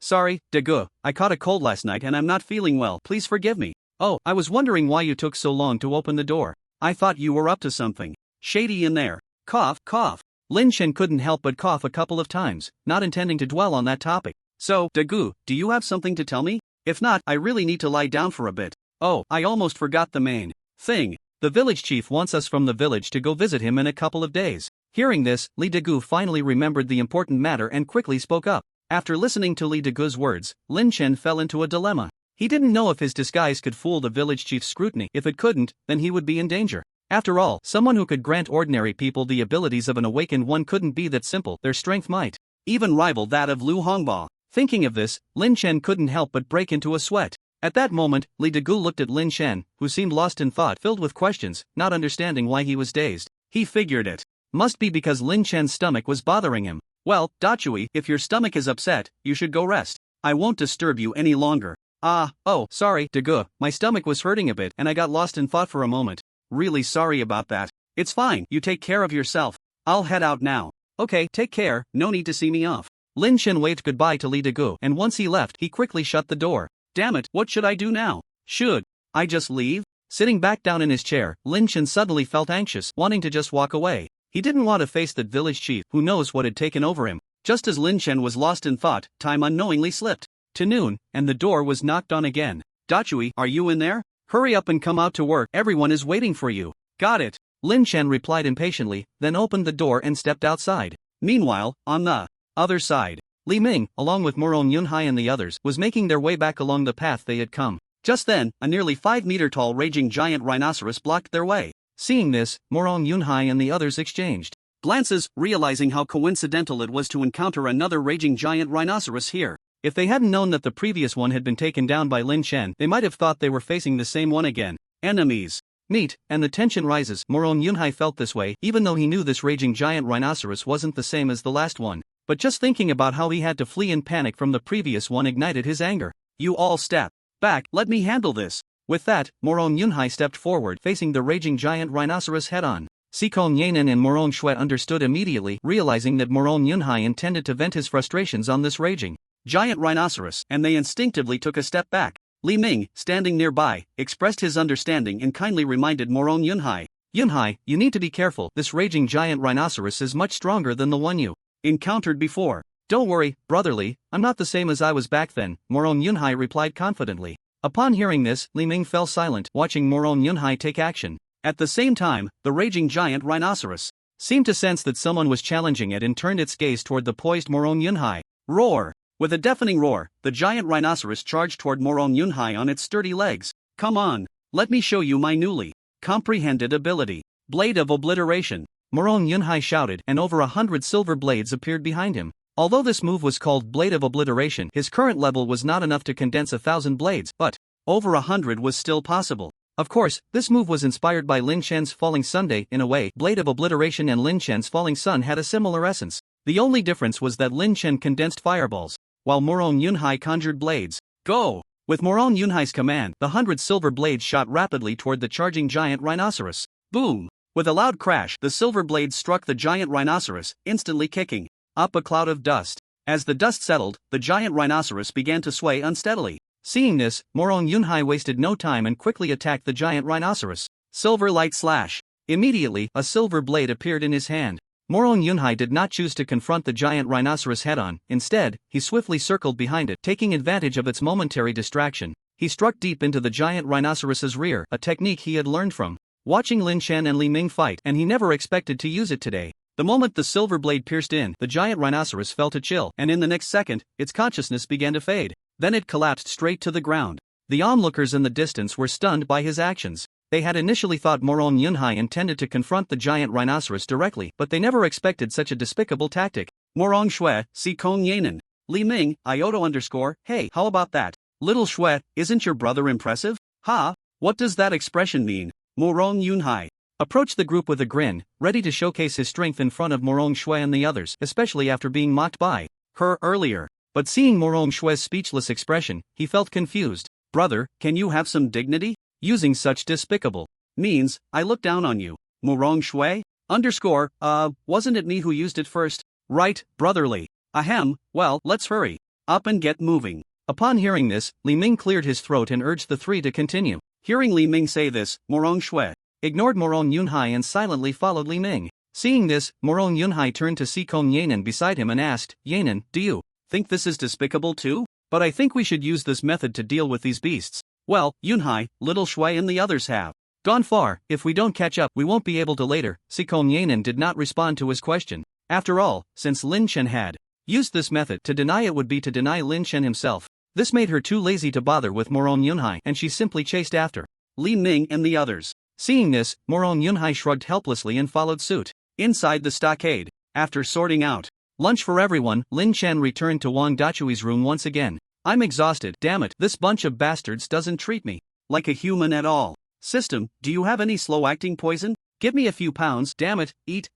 Sorry, Dagu, I caught a cold last night and I'm not feeling well, please forgive me. Oh, I was wondering why you took so long to open the door. I thought you were up to something shady in there. Cough, cough. Lin Chen couldn't help but cough a couple of times, not intending to dwell on that topic. So, Dagu, do you have something to tell me? If not, I really need to lie down for a bit. Oh, I almost forgot the main thing. The village chief wants us from the village to go visit him in a couple of days. Hearing this, Li Dagu finally remembered the important matter and quickly spoke up. After listening to Li Dagu's words, Lin Chen fell into a dilemma. He didn't know if his disguise could fool the village chief's scrutiny. If it couldn't, then he would be in danger. After all, someone who could grant ordinary people the abilities of an awakened one couldn't be that simple. Their strength might even rival that of Lu Hongba. Thinking of this, Lin Chen couldn't help but break into a sweat. At that moment, Li Dagu looked at Lin Chen, who seemed lost in thought, filled with questions, not understanding why he was dazed. He figured it must be because Lin Chen's stomach was bothering him. Well, Dichui, if your stomach is upset, you should go rest. I won't disturb you any longer. Sorry, Dagu, my stomach was hurting a bit and I got lost in thought for a moment. Really sorry about that. It's fine, you take care of yourself. I'll head out now. Okay, take care, no need to see me off. Lin Chen waved goodbye to Li Dagu, and once he left, he quickly shut the door. Damn it, what should I do now? Should I just leave? Sitting back down in his chair, Lin Chen suddenly felt anxious, wanting to just walk away. He didn't want to face that village chief, who knows what had taken over him. Just as Lin Chen was lost in thought, time unknowingly slipped to noon, and the door was knocked on again. Dachui, are you in there? Hurry up and come out to work, everyone is waiting for you. Got it. Lin Chen replied impatiently, then opened the door and stepped outside. Meanwhile, on the other side, Li Ming, along with Moron Yunhai and the others, was making their way back along the path they had come. Just then, a nearly 5-meter-tall raging giant rhinoceros blocked their way. Seeing this, Moron Yunhai and the others exchanged glances, realizing how coincidental it was to encounter another raging giant rhinoceros here. If they hadn't known that the previous one had been taken down by Lin Chen, they might have thought they were facing the same one again. Enemies meet, and the tension rises. Moron Yunhai felt this way, even though he knew this raging giant rhinoceros wasn't the same as the last one. But just thinking about how he had to flee in panic from the previous one ignited his anger. You all step back, let me handle this. With that, Moron Yunhai stepped forward, facing the raging giant rhinoceros head-on. Sikon Yanin and Moron Shui understood immediately, realizing that Moron Yunhai intended to vent his frustrations on this raging giant rhinoceros, and they instinctively took a step back. Li Ming, standing nearby, expressed his understanding and kindly reminded Moron Yunhai. Yunhai, you need to be careful, this raging giant rhinoceros is much stronger than the one you encountered before. Don't worry, brotherly, I'm not the same as I was back then, Moron Yunhai replied confidently. Upon hearing this, Li Ming fell silent, watching Moron Yunhai take action. At the same time, the raging giant rhinoceros seemed to sense that someone was challenging it and turned its gaze toward the poised Moron Yunhai. Roar! With a deafening roar, the giant rhinoceros charged toward Moron Yunhai on its sturdy legs. Come on, let me show you my newly comprehended ability. Blade of Obliteration. Moron Yunhai shouted, and over 100 silver blades appeared behind him. Although this move was called Blade of Obliteration, his current level was not enough to condense 1,000 blades, but over 100 was still possible. Of course, this move was inspired by Lin Chen's Falling Sunday. In a way, Blade of Obliteration and Lin Chen's Falling Sun had a similar essence. The only difference was that Lin Chen condensed fireballs, while Moron Yunhai conjured blades. Go! With Moron Yunhai's command, the 100 silver blades shot rapidly toward the charging giant rhinoceros. Boom! With a loud crash, the silver blades struck the giant rhinoceros, instantly kicking up a cloud of dust. As the dust settled, the giant rhinoceros began to sway unsteadily. Seeing this, Moron Yunhai wasted no time and quickly attacked the giant rhinoceros. Silver Light Slash. Immediately, a silver blade appeared in his hand. Moron Yunhai did not choose to confront the giant rhinoceros head-on. Instead, he swiftly circled behind it, taking advantage of its momentary distraction. He struck deep into the giant rhinoceros's rear, a technique he had learned from watching Lin Chen and Li Ming fight, and he never expected to use it today. The moment the silver blade pierced in, the giant rhinoceros fell to chill, and in the next second, its consciousness began to fade. Then it collapsed straight to the ground. The onlookers in the distance were stunned by his actions. They had initially thought Moron Yunhai intended to confront the giant rhinoceros directly, but they never expected such a despicable tactic. Moron Shui, Si Kong Yanen. Li Ming, Ioto_, hey, how about that? Little Shui, isn't your brother impressive? Ha? What does that expression mean? Moron Yunhai approached the group with a grin, ready to showcase his strength in front of Moron Shui and the others, especially after being mocked by her earlier. But seeing Moron Shui's speechless expression, he felt confused. Brother, can you have some dignity? Using such despicable means, I look down on you. Moron Shui? Wasn't it me who used it first? Right, brotherly. Ahem, well, let's hurry up and get moving. Upon hearing this, Li Ming cleared his throat and urged the three to continue. Hearing Li Ming say this, Moron Shui ignored Moron Yunhai and silently followed Li Ming. Seeing this, Moron Yunhai turned to Sikong Yanen beside him and asked, Yanen, do you think this is despicable too? But I think we should use this method to deal with these beasts. Well, Yunhai, Little Shui and the others have gone far. If we don't catch up, we won't be able to later. Sikong Yanen did not respond to his question. After all, since Lin Chen had used this method, to deny it would be to deny Lin Chen himself. This made her too lazy to bother with Moron Yunhai, and she simply chased after Li Ming and the others. Seeing this, Moron Yunhai shrugged helplessly and followed suit. Inside the stockade, after sorting out lunch for everyone, Lin Chen returned to Wang Dachui's room once again. I'm exhausted, damn it, this bunch of bastards doesn't treat me like a human at all. System, do you have any slow-acting poison? Give me a few pounds, damn it, eat,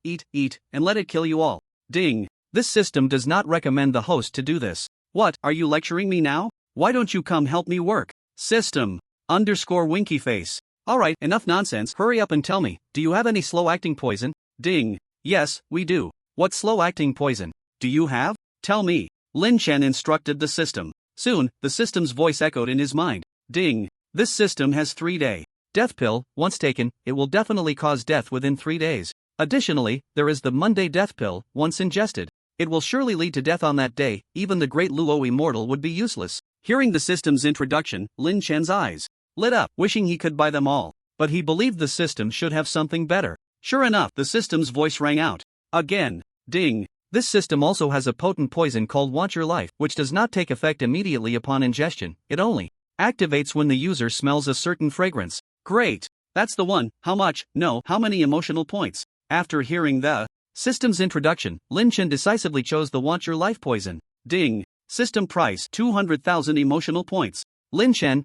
and let it kill you all. Ding. This system does not recommend the host to do this. What, are you lecturing me now? Why don't you come help me work? System. Winky face. Alright, enough nonsense, hurry up and tell me, do you have any slow-acting poison? Ding. Yes, we do. What slow-acting poison do you have? Tell me. Lynch instructed the system. Soon, the system's voice echoed in his mind. Ding. This system has 3-day death pill. Once taken, it will definitely cause death within 3 days. Additionally, there is the Monday death pill. Once ingested, it will surely lead to death on that day. Even the great Luo immortal would be useless. Hearing the system's introduction, Lin Chen's eyes lit up, wishing he could buy them all. But he believed the system should have something better. Sure enough, the system's voice rang out. Again. Ding. This system also has a potent poison called Want Your Life, which does not take effect immediately upon ingestion. It only activates when the user smells a certain fragrance. Great. That's the one. How much? No, how many emotional points? After hearing the system's introduction, Lin Chen decisively chose the Want Your Life poison. Ding. System price 200,000 emotional points. Lin Chen,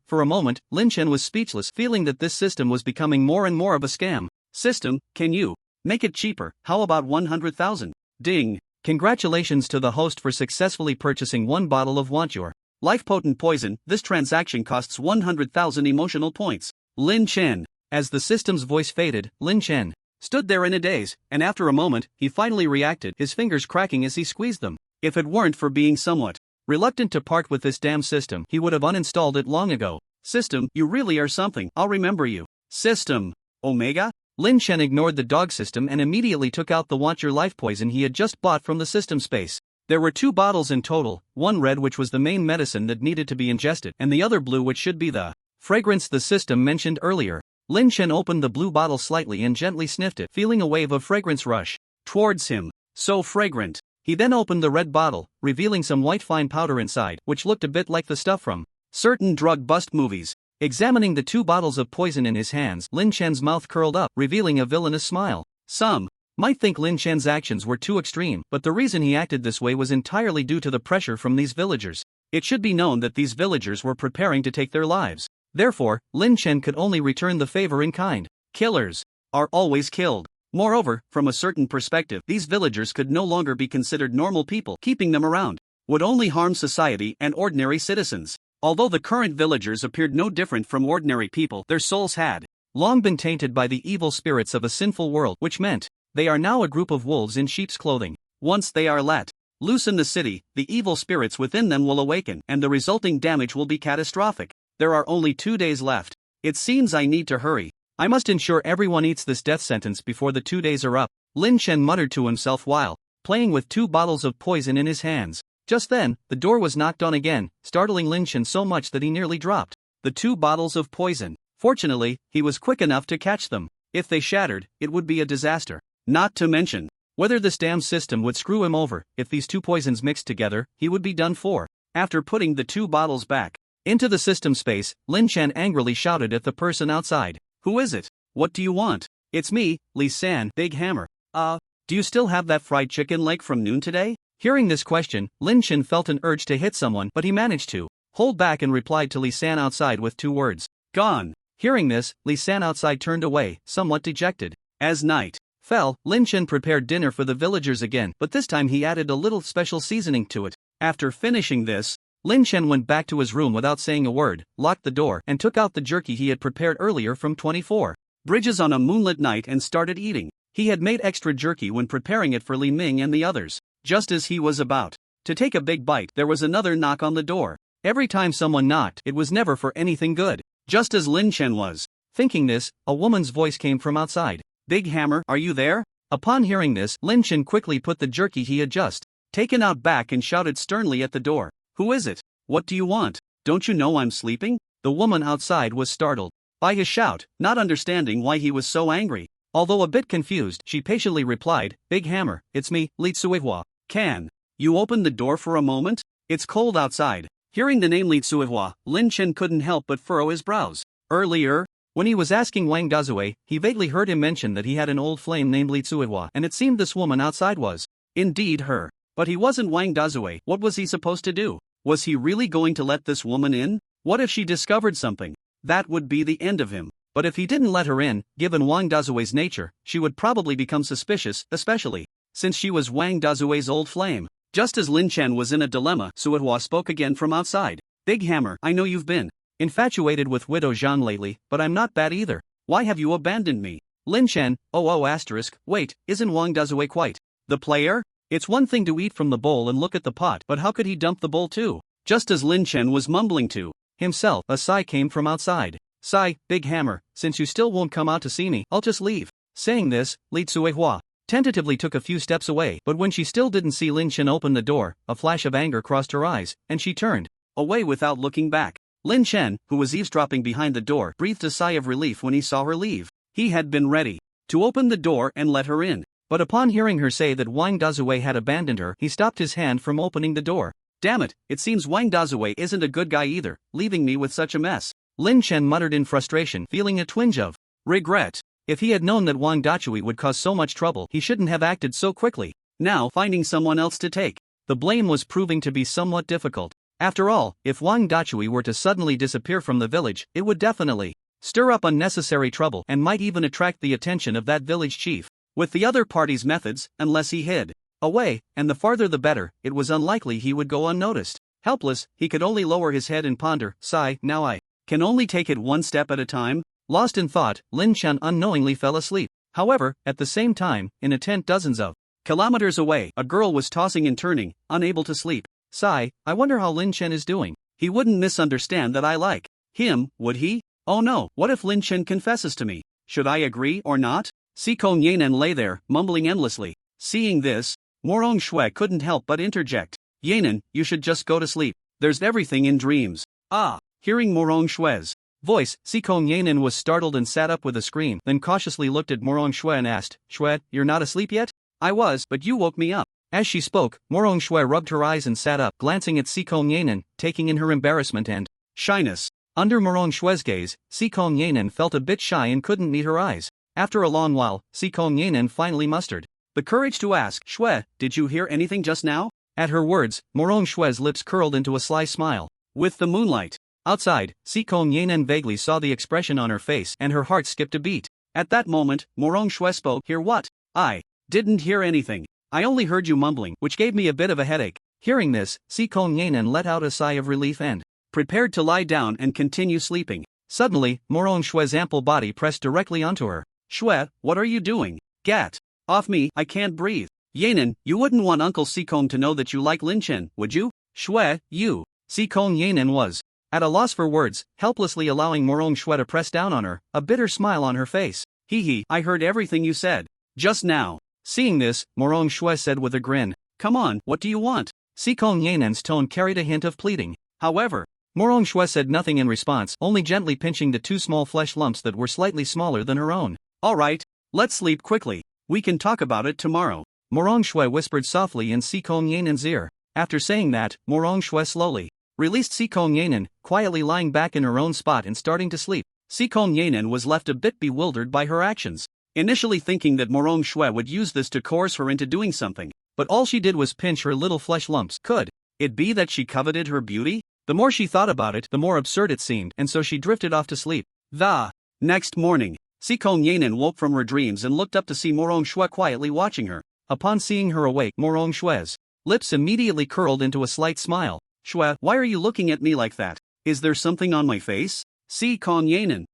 For a moment, Lin Chen was speechless, feeling that this system was becoming more and more of a scam. System, can you make it cheaper? How about 100,000? Ding. Congratulations to the host for successfully purchasing 1 bottle of Want Your Life potent poison. This transaction costs 100,000 emotional points. Lin Chen. As the system's voice faded, Lin Chen stood there in a daze, and after a moment, he finally reacted, his fingers cracking as he squeezed them. If it weren't for being somewhat reluctant to part with this damn system, he would have uninstalled it long ago. System, you really are something. I'll remember you. System. Omega? Lin Chen ignored the dog system and immediately took out the Want Your Life poison he had just bought from the system space. There were 2 bottles in total, one red which was the main medicine that needed to be ingested, and the other blue which should be the fragrance the system mentioned earlier. Lin Chen opened the blue bottle slightly and gently sniffed it, feeling a wave of fragrance rush towards him. So fragrant. He then opened the red bottle, revealing some white fine powder inside, which looked a bit like the stuff from certain drug bust movies. Examining the 2 bottles of poison in his hands, Lin Chen's mouth curled up, revealing a villainous smile. Some might think Lin Chen's actions were too extreme, but the reason he acted this way was entirely due to the pressure from these villagers. It should be known that these villagers were preparing to take their lives. Therefore, Lin Chen could only return the favor in kind. Killers are always killed. Moreover, from a certain perspective, these villagers could no longer be considered normal people. Keeping them around would only harm society and ordinary citizens. Although the current villagers appeared no different from ordinary people, their souls had long been tainted by the evil spirits of a sinful world, which meant they are now a group of wolves in sheep's clothing. Once they are let loose in the city, the evil spirits within them will awaken, and the resulting damage will be catastrophic. There are only 2 days left. It seems I need to hurry. I must ensure everyone eats this death sentence before the 2 days are up. Lin Chen muttered to himself while playing with 2 bottles of poison in his hands. Just then, the door was knocked on again, startling Lin Chen so much that he nearly dropped the 2 bottles of poison. Fortunately, he was quick enough to catch them. If they shattered, it would be a disaster. Not to mention whether this damn system would screw him over. If these 2 poisons mixed together, he would be done for. After putting the 2 bottles back into the system space, Lin Chen angrily shouted at the person outside. Who is it? What do you want? It's me, Li San, Big Hammer. Do you still have that fried chicken leg from noon today? Hearing this question, Lin Chen felt an urge to hit someone, but he managed to hold back and replied to Li San outside with 2 words. Gone. Hearing this, Li San outside turned away, somewhat dejected. As night fell, Lin Chen prepared dinner for the villagers again, but this time he added a little special seasoning to it. After finishing this, Lin Chen went back to his room without saying a word, locked the door, and took out the jerky he had prepared earlier from 24 Bridges on a Moonlit Night and started eating. He had made extra jerky when preparing it for Li Ming and the others. Just as he was about to take a big bite, there was another knock on the door. Every time someone knocked, it was never for anything good. Just as Lin Chen was thinking this, a woman's voice came from outside. Big Hammer, are you there? Upon hearing this, Lin Chen quickly put the jerky he had just taken out back and shouted sternly at the door. Who is it? What do you want? Don't you know I'm sleeping? The woman outside was startled by his shout, not understanding why he was so angry. Although a bit confused, she patiently replied, Big Hammer, it's me, Li Tsuihua. Can you open the door for a moment? It's cold outside. Hearing the name Li Tsuihua, Lin Chen couldn't help but furrow his brows. Earlier, when he was asking Wang Dazue, he vaguely heard him mention that he had an old flame named Li Tsuihua, and it seemed this woman outside was indeed her. But he wasn't Wang Dazue. What was he supposed to do? Was he really going to let this woman in? What if she discovered something? That would be the end of him. But if he didn't let her in, given Wang Dazue's nature, she would probably become suspicious, especially since she was Wang Dazue's old flame. Just as Lin Chen was in a dilemma, Suihua spoke again from outside. Big Hammer, I know you've been infatuated with Widow Zhang lately, but I'm not bad either. Why have you abandoned me? Lin Chen, wait, isn't Wang Dazue quite the player? It's one thing to eat from the bowl and look at the pot, but how could he dump the bowl too? Just as Lin Chen was mumbling to himself, a sigh came from outside. Sigh, Big Hammer, since you still won't come out to see me, I'll just leave. Saying this, Li Tsuehua tentatively took a few steps away, but when she still didn't see Lin Chen open the door, a flash of anger crossed her eyes, and she turned away without looking back. Lin Chen, who was eavesdropping behind the door, breathed a sigh of relief when he saw her leave. He had been ready to open the door and let her in, but upon hearing her say that Wang Dazue had abandoned her, he stopped his hand from opening the door. Damn it, it seems Wang Dazue isn't a good guy either, leaving me with such a mess. Lin Chen muttered in frustration, feeling a twinge of regret. If he had known that Wang Dazue would cause so much trouble, he shouldn't have acted so quickly. Now, finding someone else to take the blame was proving to be somewhat difficult. After all, if Wang Dazue were to suddenly disappear from the village, it would definitely stir up unnecessary trouble and might even attract the attention of that village chief. With the other party's methods, unless he hid away, and the farther the better, it was unlikely he would go unnoticed. Helpless, he could only lower his head and ponder, sigh, now I can only take it one step at a time. Lost in thought, Lin Chen unknowingly fell asleep. However, at the same time, in a tent dozens of kilometers away, a girl was tossing and turning, unable to sleep. Sigh, I wonder how Lin Chen is doing. He wouldn't misunderstand that I like him, would he? Oh no, what if Lin Chen confesses to me? Should I agree or not? Sikong Yanen lay there, mumbling endlessly. Seeing this, Morong Shui couldn't help but interject. Yanen, you should just go to sleep. There's everything in dreams. Ah! Hearing Morong Shui's voice, Sikong Yanen was startled and sat up with a scream, then cautiously looked at Morong Shui and asked, Shui, you're not asleep yet? I was, but you woke me up. As she spoke, Morong Shui rubbed her eyes and sat up, glancing at Sikong Yanen, taking in her embarrassment and shyness. Under Morong Shui's gaze, Sikong Yanen felt a bit shy and couldn't meet her eyes. After a long while, Sikong Yanen finally mustered the courage to ask, Shui, did you hear anything just now? At her words, Morong Shui's lips curled into a sly smile. With the moonlight outside, Sikong Yanen vaguely saw the expression on her face and her heart skipped a beat. At that moment, Morong Shui spoke, hear what? I didn't hear anything. I only heard you mumbling, which gave me a bit of a headache. Hearing this, Sikong Yanen let out a sigh of relief and prepared to lie down and continue sleeping. Suddenly, Morong Shui's ample body pressed directly onto her. Shui, what are you doing? Gat off me, I can't breathe. Yanen, you wouldn't want Uncle Sikong to know that you like Lin Chen, would you? Shui, you. Sikong Yanen was at a loss for words, helplessly allowing Morong Shui to press down on her, a bitter smile on her face. Hee, I heard everything you said just now. Seeing this, Morong Shui said with a grin, come on, what do you want? Sikong Yanen's tone carried a hint of pleading. However, Morong Shui said nothing in response, only gently pinching the two small flesh lumps that were slightly smaller than her own. Alright, let's sleep quickly. We can talk about it tomorrow. Morong Shui whispered softly in Sikong Yanen's ear. After saying that, Morong Shui slowly released Sikong Yanen, quietly lying back in her own spot and starting to sleep. Sikong Yanen was left a bit bewildered by her actions, initially thinking that Morong Shui would use this to coerce her into doing something, but all she did was pinch her little flesh lumps. Could it be that she coveted her beauty? The more she thought about it, the more absurd it seemed, and so she drifted off to sleep. The next morning, Sikong Yanen woke from her dreams and looked up to see Morong Shui quietly watching her. Upon seeing her awake, Morong Shui's lips immediately curled into a slight smile. Shui, why are you looking at me like that? Is there something on my face? Sikong Yanen.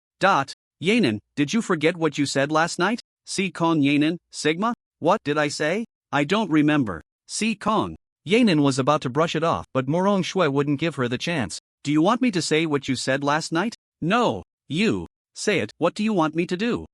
Yanen, did you forget what you said last night? Sikong Yanen, Sigma? What did I say? I don't remember. Sikong Yanen was about to brush it off, but Morong Shui wouldn't give her the chance. Do you want me to say what you said last night? No. You. Say it, what do you want me to do?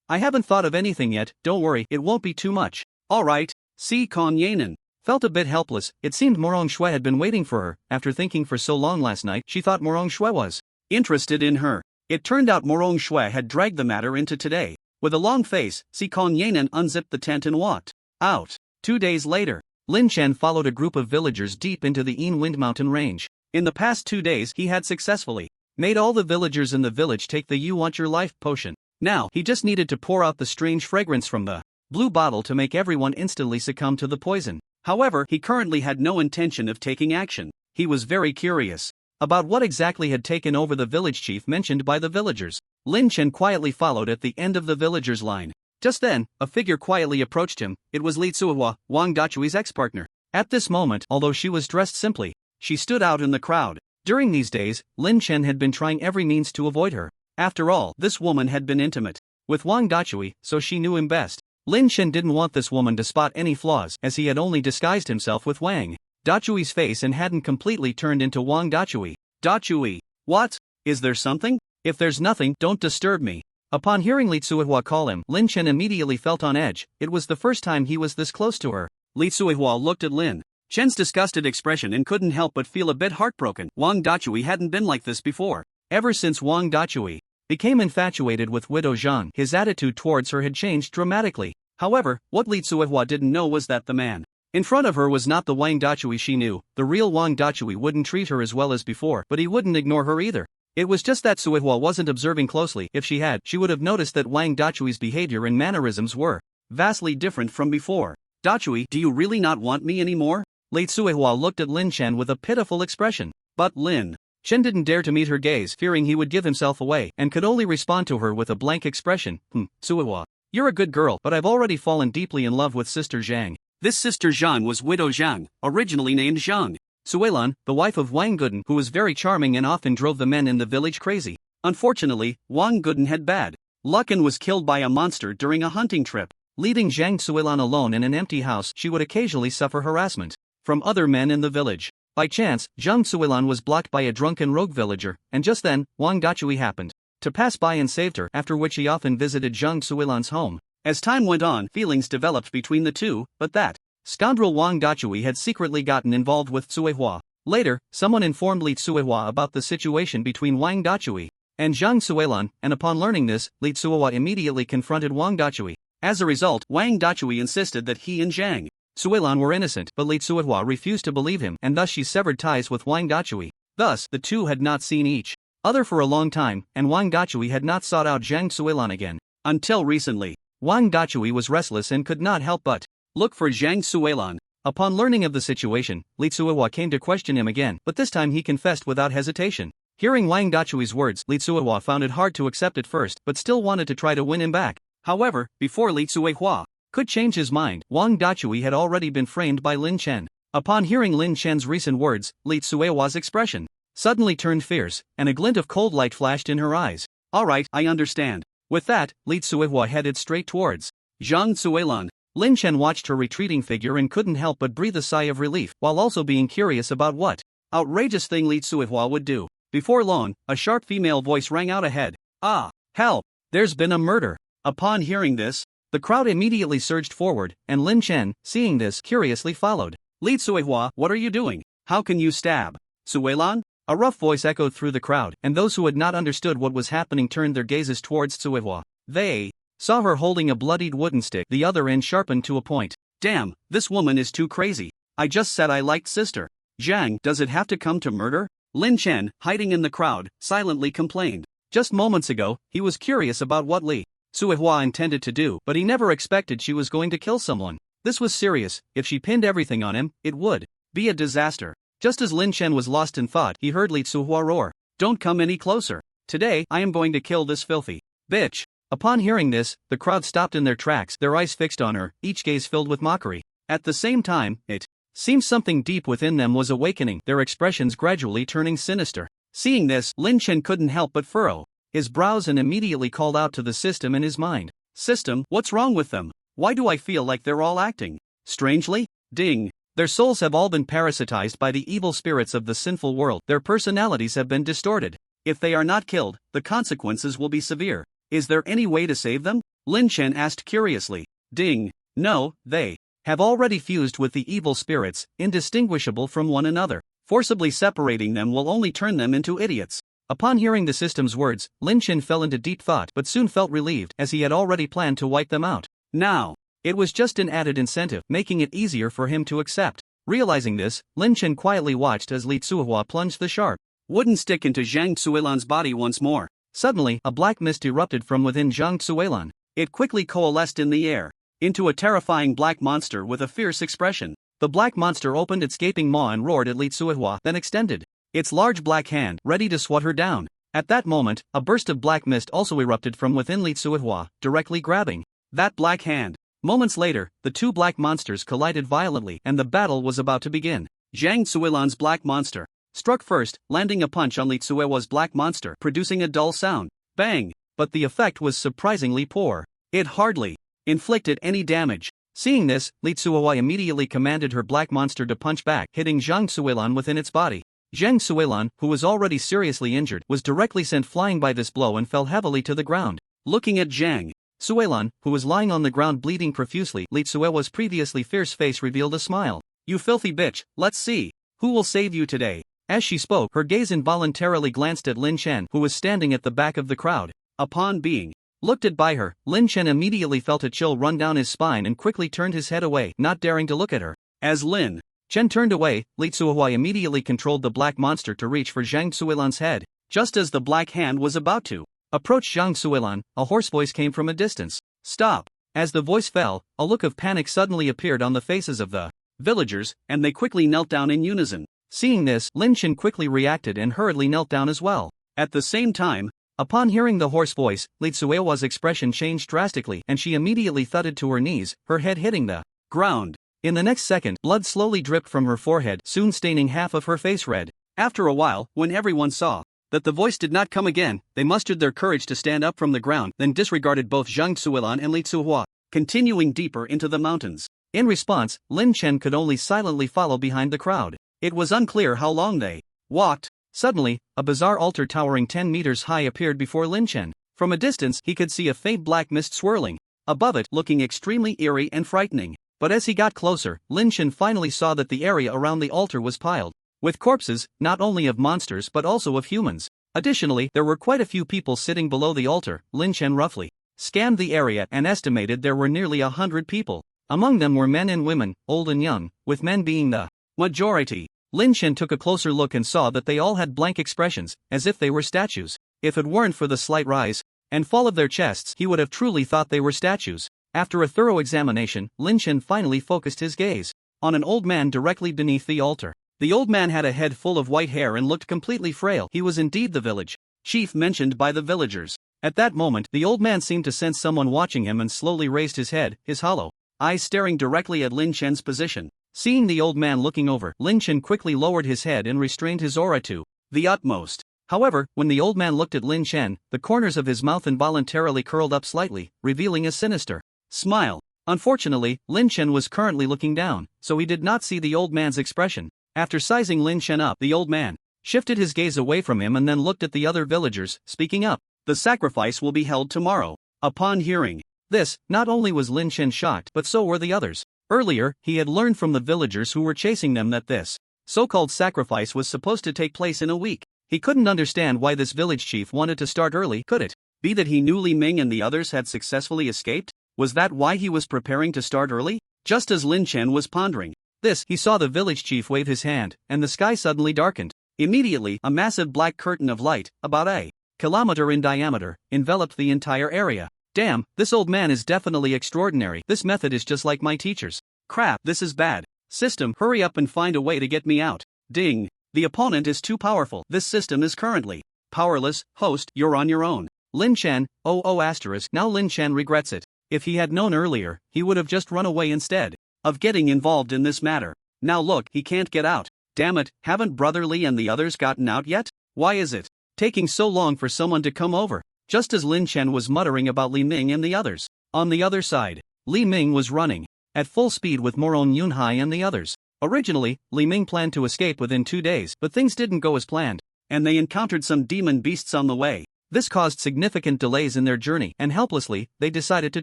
I haven't thought of anything yet, don't worry, it won't be too much. Alright. Sikong Yanen felt a bit helpless. It seemed Morong Shui had been waiting for her. After thinking for so long last night, she thought Morong Shui was interested in her. It turned out Morong Shui had dragged the matter into today. With a long face, Sikong Yanen unzipped the tent and walked out. 2 days later, Lin Chen followed a group of villagers deep into the Yin Wind Mountain range. In the past 2 days, he had successfully made all the villagers in the village take the You Want Your Life potion. Now, he just needed to pour out the strange fragrance from the blue bottle to make everyone instantly succumb to the poison. However, he currently had no intention of taking action. He was very curious about what exactly had taken over the village chief mentioned by the villagers. Lin Chen quietly followed at the end of the villagers' line. Just then, a figure quietly approached him. It was Li Tsuehua, Wang Dachui's ex-partner. At this moment, although she was dressed simply, she stood out in the crowd. During these days, Lin Chen had been trying every means to avoid her. After all, this woman had been intimate with Wang Dachui, so she knew him best. Lin Chen didn't want this woman to spot any flaws, as he had only disguised himself with Wang Dachui's face and hadn't completely turned into Wang Dachui. Dachui, what? Is there something? If there's nothing, don't disturb me. Upon hearing Li Tsuihua call him, Lin Chen immediately felt on edge. It was the first time he was this close to her. Li Tsuihua looked at Lin Chen's disgusted expression and couldn't help but feel a bit heartbroken. Wang Dachui hadn't been like this before. Ever since Wang Dachui became infatuated with Widow Zhang, his attitude towards her had changed dramatically. However, what Li Tsuihua didn't know was that the man in front of her was not the Wang Dachui she knew. The real Wang Dachui wouldn't treat her as well as before, but he wouldn't ignore her either. It was just that Tsuihua wasn't observing closely. If she had, she would have noticed that Wang Dachui's behavior and mannerisms were vastly different from before. Dachui, do you really not want me anymore? Li Tsuihua looked at Lin Chen with a pitiful expression. But Lin Chen didn't dare to meet her gaze, fearing he would give himself away, and could only respond to her with a blank expression. Tsuihua, you're a good girl, but I've already fallen deeply in love with Sister Zhang. This Sister Zhang was Widow Zhang, originally named Zhang Suilan, the wife of Wang Guden, who was very charming and often drove the men in the village crazy. Unfortunately, Wang Guden had bad luck and was killed by a monster during a hunting trip. Leaving Zhang Suilan alone in an empty house, she would occasionally suffer harassment from other men in the village. By chance, Zhang Suilan was blocked by a drunken rogue villager, and just then, Wang Dachui happened to pass by and saved her, after which he often visited Zhang Suilan's home. As time went on, feelings developed between the two, but that scoundrel Wang Dachui had secretly gotten involved with Tsuihua. Later, someone informed Li Tsuihua about the situation between Wang Dachui and Zhang Suilan, and upon learning this, Li Tsuihua immediately confronted Wang Dachui. As a result, Wang Dachui insisted that he and Zhang Suilan were innocent, but Li Tsuihua refused to believe him, and thus she severed ties with Wang Dachui. Thus, the two had not seen each other for a long time, and Wang Dachui had not sought out Zhang Suilan again. Until recently, Wang Dachui was restless and could not help but look for Zhang Suilan. Upon learning of the situation, Li Tsuihua came to question him again, but this time he confessed without hesitation. Hearing Wang Dachui's words, Li Tsuihua found it hard to accept at first, but still wanted to try to win him back. However, before Li Tsuihua could change his mind, Wang Dachui had already been framed by Lin Chen. Upon hearing Lin Chen's recent words, Li Tsuihua's expression suddenly turned fierce, and a glint of cold light flashed in her eyes. Alright, I understand. With that, Li Tsuihua headed straight towards Zhang Suilan. Lin Chen watched her retreating figure and couldn't help but breathe a sigh of relief, while also being curious about what outrageous thing Li Tsuihua would do. Before long, a sharp female voice rang out ahead. Ah, help! There's been a murder. Upon hearing this, the crowd immediately surged forward, and Lin Chen, seeing this, curiously followed. Li Tsuihua, what are you doing? How can you stab Suilan? A rough voice echoed through the crowd, and those who had not understood what was happening turned their gazes towards Tsuihua. They saw her holding a bloodied wooden stick, the other end sharpened to a point. Damn, this woman is too crazy. I just said I liked Sister Zhang. Does it have to come to murder? Lin Chen, hiding in the crowd, silently complained. Just moments ago, he was curious about what Li Tsuihua intended to do, but he never expected she was going to kill someone. This was serious. If she pinned everything on him, it would be a disaster. Just as Lin Chen was lost in thought, he heard Li Tsuihua roar. Don't come any closer. Today, I am going to kill this filthy bitch. Upon hearing this, the crowd stopped in their tracks, their eyes fixed on her, each gaze filled with mockery. At the same time, it seemed something deep within them was awakening, their expressions gradually turning sinister. Seeing this, Lin Chen couldn't help but furrow his brows and immediately called out to the system in his mind. System, what's wrong with them? Why do I feel like they're all acting strangely? Ding. Their souls have all been parasitized by the evil spirits of the sinful world. Their personalities have been distorted. If they are not killed, the consequences will be severe. Is there any way to save them? Lin Chen asked curiously. Ding. No, they have already fused with the evil spirits, indistinguishable from one another. Forcibly separating them will only turn them into idiots. Upon hearing the system's words, Lin Chen fell into deep thought but soon felt relieved, as he had already planned to wipe them out. Now, it was just an added incentive, making it easier for him to accept. Realizing this, Lin Chen quietly watched as Li Tsuihua plunged the sharp wooden stick into Zhang Suilan's body once more. Suddenly, a black mist erupted from within Zhang Suilan. It quickly coalesced in the air into a terrifying black monster with a fierce expression. The black monster opened its gaping maw and roared at Li Tsuihua, then extended its large black hand, ready to swat her down. At that moment, a burst of black mist also erupted from within Li Tsuihua, directly grabbing that black hand. Moments later, the two black monsters collided violently and the battle was about to begin. Zhang Tsuilan's black monster struck first, landing a punch on Li Tsuewa's black monster, producing a dull sound. Bang! But the effect was surprisingly poor. It hardly inflicted any damage. Seeing this, Li Tsuewa immediately commanded her black monster to punch back, hitting Zhang Tsuilan within its body. Zhang Tsuilan, who was already seriously injured, was directly sent flying by this blow and fell heavily to the ground. Looking at Zhang Tsuilan, who was lying on the ground bleeding profusely, Li Tsuewa's previously fierce face revealed a smile. "You filthy bitch, let's see. Who will save you today?" As she spoke, her gaze involuntarily glanced at Lin Chen, who was standing at the back of the crowd. Upon being looked at by her, Lin Chen immediately felt a chill run down his spine and quickly turned his head away, not daring to look at her. As Lin Chen turned away, Li Tsuehua immediately controlled the black monster to reach for Zhang Tsuilan's head. Just as the black hand was about to approach Zhang Tsuilan, a hoarse voice came from a distance. "Stop!" As the voice fell, a look of panic suddenly appeared on the faces of the villagers, and they quickly knelt down in unison. Seeing this, Lin Chen quickly reacted and hurriedly knelt down as well. At the same time, upon hearing the hoarse voice, Li Tsuewa's expression changed drastically and she immediately thudded to her knees, her head hitting the ground. In the next second, blood slowly dripped from her forehead, soon staining half of her face red. After a while, when everyone saw that the voice did not come again, they mustered their courage to stand up from the ground, then disregarded both Zhang Tsuilan and Li Tsuehua, continuing deeper into the mountains. In response, Lin Chen could only silently follow behind the crowd. It was unclear how long they walked. Suddenly, a bizarre altar towering 10 meters high appeared before Lin Chen. From a distance, he could see a faint black mist swirling above it, looking extremely eerie and frightening. But as he got closer, Lin Chen finally saw that the area around the altar was piled with corpses, not only of monsters but also of humans. Additionally, there were quite a few people sitting below the altar. Lin Chen roughly scanned the area and estimated there were nearly 100 people. Among them were men and women, old and young, with men being the majority. Lin Chen took a closer look and saw that they all had blank expressions, as if they were statues. If it weren't for the slight rise and fall of their chests, he would have truly thought they were statues. After a thorough examination, Lin Chen finally focused his gaze on an old man directly beneath the altar. The old man had a head full of white hair and looked completely frail. He was indeed the village chief mentioned by the villagers. At that moment, the old man seemed to sense someone watching him and slowly raised his head, his hollow eyes staring directly at Lin Chen's position. Seeing the old man looking over, Lin Chen quickly lowered his head and restrained his aura to the utmost. However, when the old man looked at Lin Chen, the corners of his mouth involuntarily curled up slightly, revealing a sinister smile. Unfortunately, Lin Chen was currently looking down, so he did not see the old man's expression. After sizing Lin Chen up, the old man shifted his gaze away from him and then looked at the other villagers, speaking up. "The sacrifice will be held tomorrow." Upon hearing this, not only was Lin Chen shocked, but so were the others. Earlier, he had learned from the villagers who were chasing them that this so-called sacrifice was supposed to take place in a week. He couldn't understand why this village chief wanted to start early. Could it be that he knew Li Ming and the others had successfully escaped? Was that why he was preparing to start early? Just as Lin Chen was pondering this, he saw the village chief wave his hand, and the sky suddenly darkened. Immediately, a massive black curtain of light, about a kilometer in diameter, enveloped the entire area. Damn, this old man is definitely extraordinary. This method is just like my teacher's. Crap, this is bad. System, hurry up and find a way to get me out. Ding. The opponent is too powerful. This system is currently powerless. Host, you're on your own. Lin Chen, **. Now Lin Chen regrets it. If he had known earlier, he would have just run away instead of getting involved in this matter. Now look, he can't get out. Damn it, haven't Brother Li and the others gotten out yet? Why is it taking so long for someone to come over? Just as Lin Chen was muttering about Li Ming and the others, on the other side, Li Ming was running at full speed with Marrow Yunhai and the others. Originally, Li Ming planned to escape within 2 days, but things didn't go as planned, and they encountered some demon beasts on the way. This caused significant delays in their journey, and helplessly, they decided to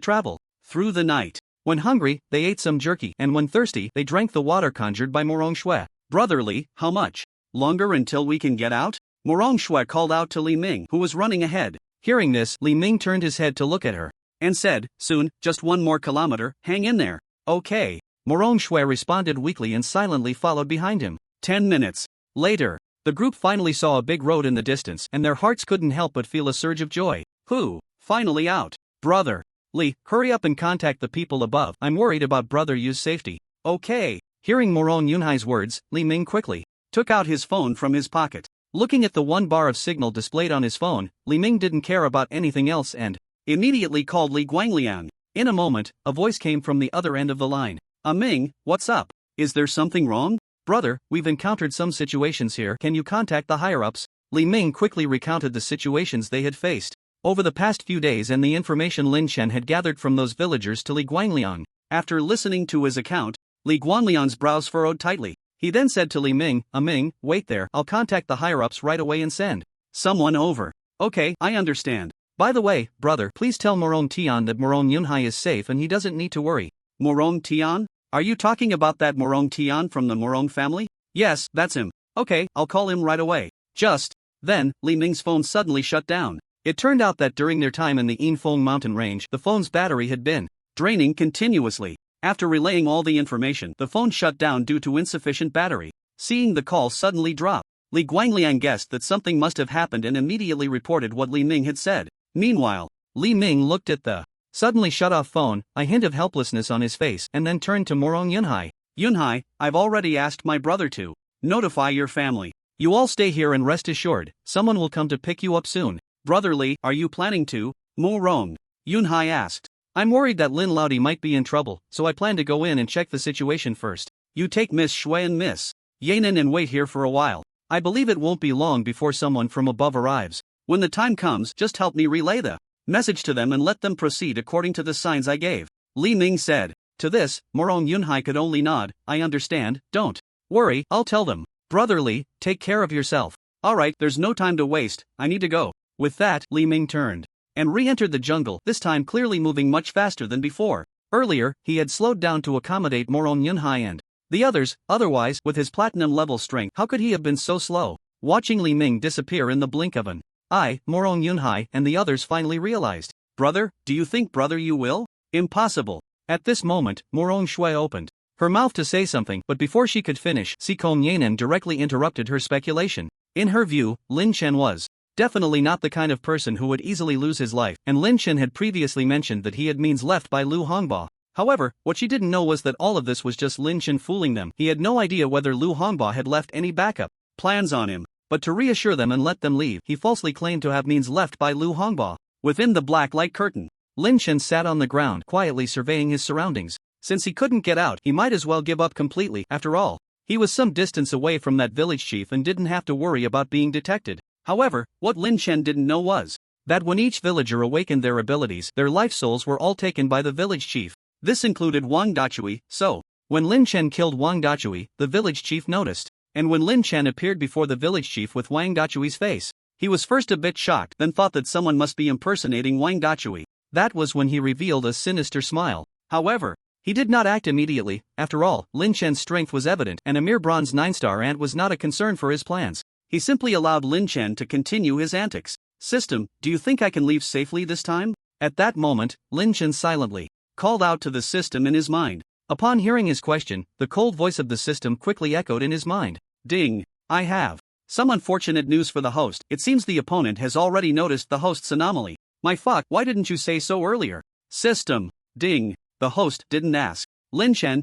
travel through the night. When hungry, they ate some jerky, and when thirsty, they drank the water conjured by Morong Shui. Brother Li, how much longer until we can get out? Morong Shui called out to Li Ming, who was running ahead. Hearing this, Li Ming turned his head to look at her and said, "Soon, just 1 more kilometer, hang in there." "Okay." Morong Shui responded weakly and silently followed behind him. 10 minutes later, the group finally saw a big road in the distance, and their hearts couldn't help but feel a surge of joy. Finally out. Brother Li, hurry up and contact the people above. I'm worried about Brother Yu's safety. Okay. Hearing Morong Yunhai's words, Li Ming quickly took out his phone from his pocket. Looking at the 1 bar of signal displayed on his phone, Li Ming didn't care about anything else and immediately called Li Guangliang. In a moment, a voice came from the other end of the line. Ming, what's up? Is there something wrong? Brother, we've encountered some situations here. Can you contact the higher-ups? Li Ming quickly recounted the situations they had faced over the past few days and the information Lin Chen had gathered from those villagers to Li Guangliang. After listening to his account, Li Guanliang's brows furrowed tightly. He then said to Li Ming, Ming, wait there, I'll contact the higher-ups right away and send someone over. Okay, I understand. By the way, brother, please tell Morong Tian that Morong Yunhai is safe and he doesn't need to worry. Morong Tian? Are you talking about that Morong Tian from the Morong family? Yes, that's him. Okay, I'll call him right away. Just then, Li Ming's phone suddenly shut down. It turned out that during their time in the Yinfeng mountain range, the phone's battery had been draining continuously. After relaying all the information, the phone shut down due to insufficient battery. Seeing the call suddenly drop, Li Guangliang guessed that something must have happened and immediately reported what Li Ming had said. Meanwhile, Li Ming looked at the suddenly shut-off phone, a hint of helplessness on his face, and then turned to Morong Yunhai. Yunhai, I've already asked my brother to notify your family. You all stay here and rest assured, someone will come to pick you up soon. Brother Li, are you planning to? Morong Yunhai asked. I'm worried that Lin Laodi might be in trouble, so I plan to go in and check the situation first. You take Miss Shui and Miss Yanan and wait here for a while. I believe it won't be long before someone from above arrives. When the time comes, just help me relay the message to them and let them proceed according to the signs I gave. Li Ming said. To this, Morong Yunhai could only nod. I understand, don't worry, I'll tell them. Brother Li, take care of yourself. Alright, there's no time to waste, I need to go. With that, Li Ming turned and re-entered the jungle, this time clearly moving much faster than before. Earlier, he had slowed down to accommodate Morong Yunhai and the others. Otherwise, with his platinum-level strength, how could he have been so slow? Watching Li Ming disappear in the blink of an eye, Morong Yunhai and the others finally realized. Brother, do you think brother you will? Impossible. At this moment, Morong Shui opened her mouth to say something, but before she could finish, Sikong Yanan directly interrupted her speculation. In her view, Lin Chen was definitely not the kind of person who would easily lose his life, and Lin Chen had previously mentioned that he had means left by Lu Hongba. However, what she didn't know was that all of this was just Lin Chen fooling them. He had no idea whether Lu Hongba had left any backup plans on him, but to reassure them and let them leave, he falsely claimed to have means left by Lu Hongba. Within the black light curtain, Lin Chen sat on the ground quietly surveying his surroundings. Since he couldn't get out, he might as well give up completely. After all, he was some distance away from that village chief and didn't have to worry about being detected. However, what Lin Chen didn't know was that when each villager awakened their abilities, their life souls were all taken by the village chief. This included Wang Dachui, so when Lin Chen killed Wang Dachui, the village chief noticed. And when Lin Chen appeared before the village chief with Wang Dachui's face, he was first a bit shocked, then thought that someone must be impersonating Wang Dachui. That was when he revealed a sinister smile. However, he did not act immediately. After all, Lin Chen's strength was evident, and a mere bronze 9-star ant was not a concern for his plans. He simply allowed Lin Chen to continue his antics. System, do you think I can leave safely this time? At that moment, Lin Chen silently called out to the system in his mind. Upon hearing his question, the cold voice of the system quickly echoed in his mind. Ding. I have some unfortunate news for the host. It seems the opponent has already noticed the host's anomaly. My fuck, why didn't you say so earlier? System. Ding. The host didn't ask. Lin Chen,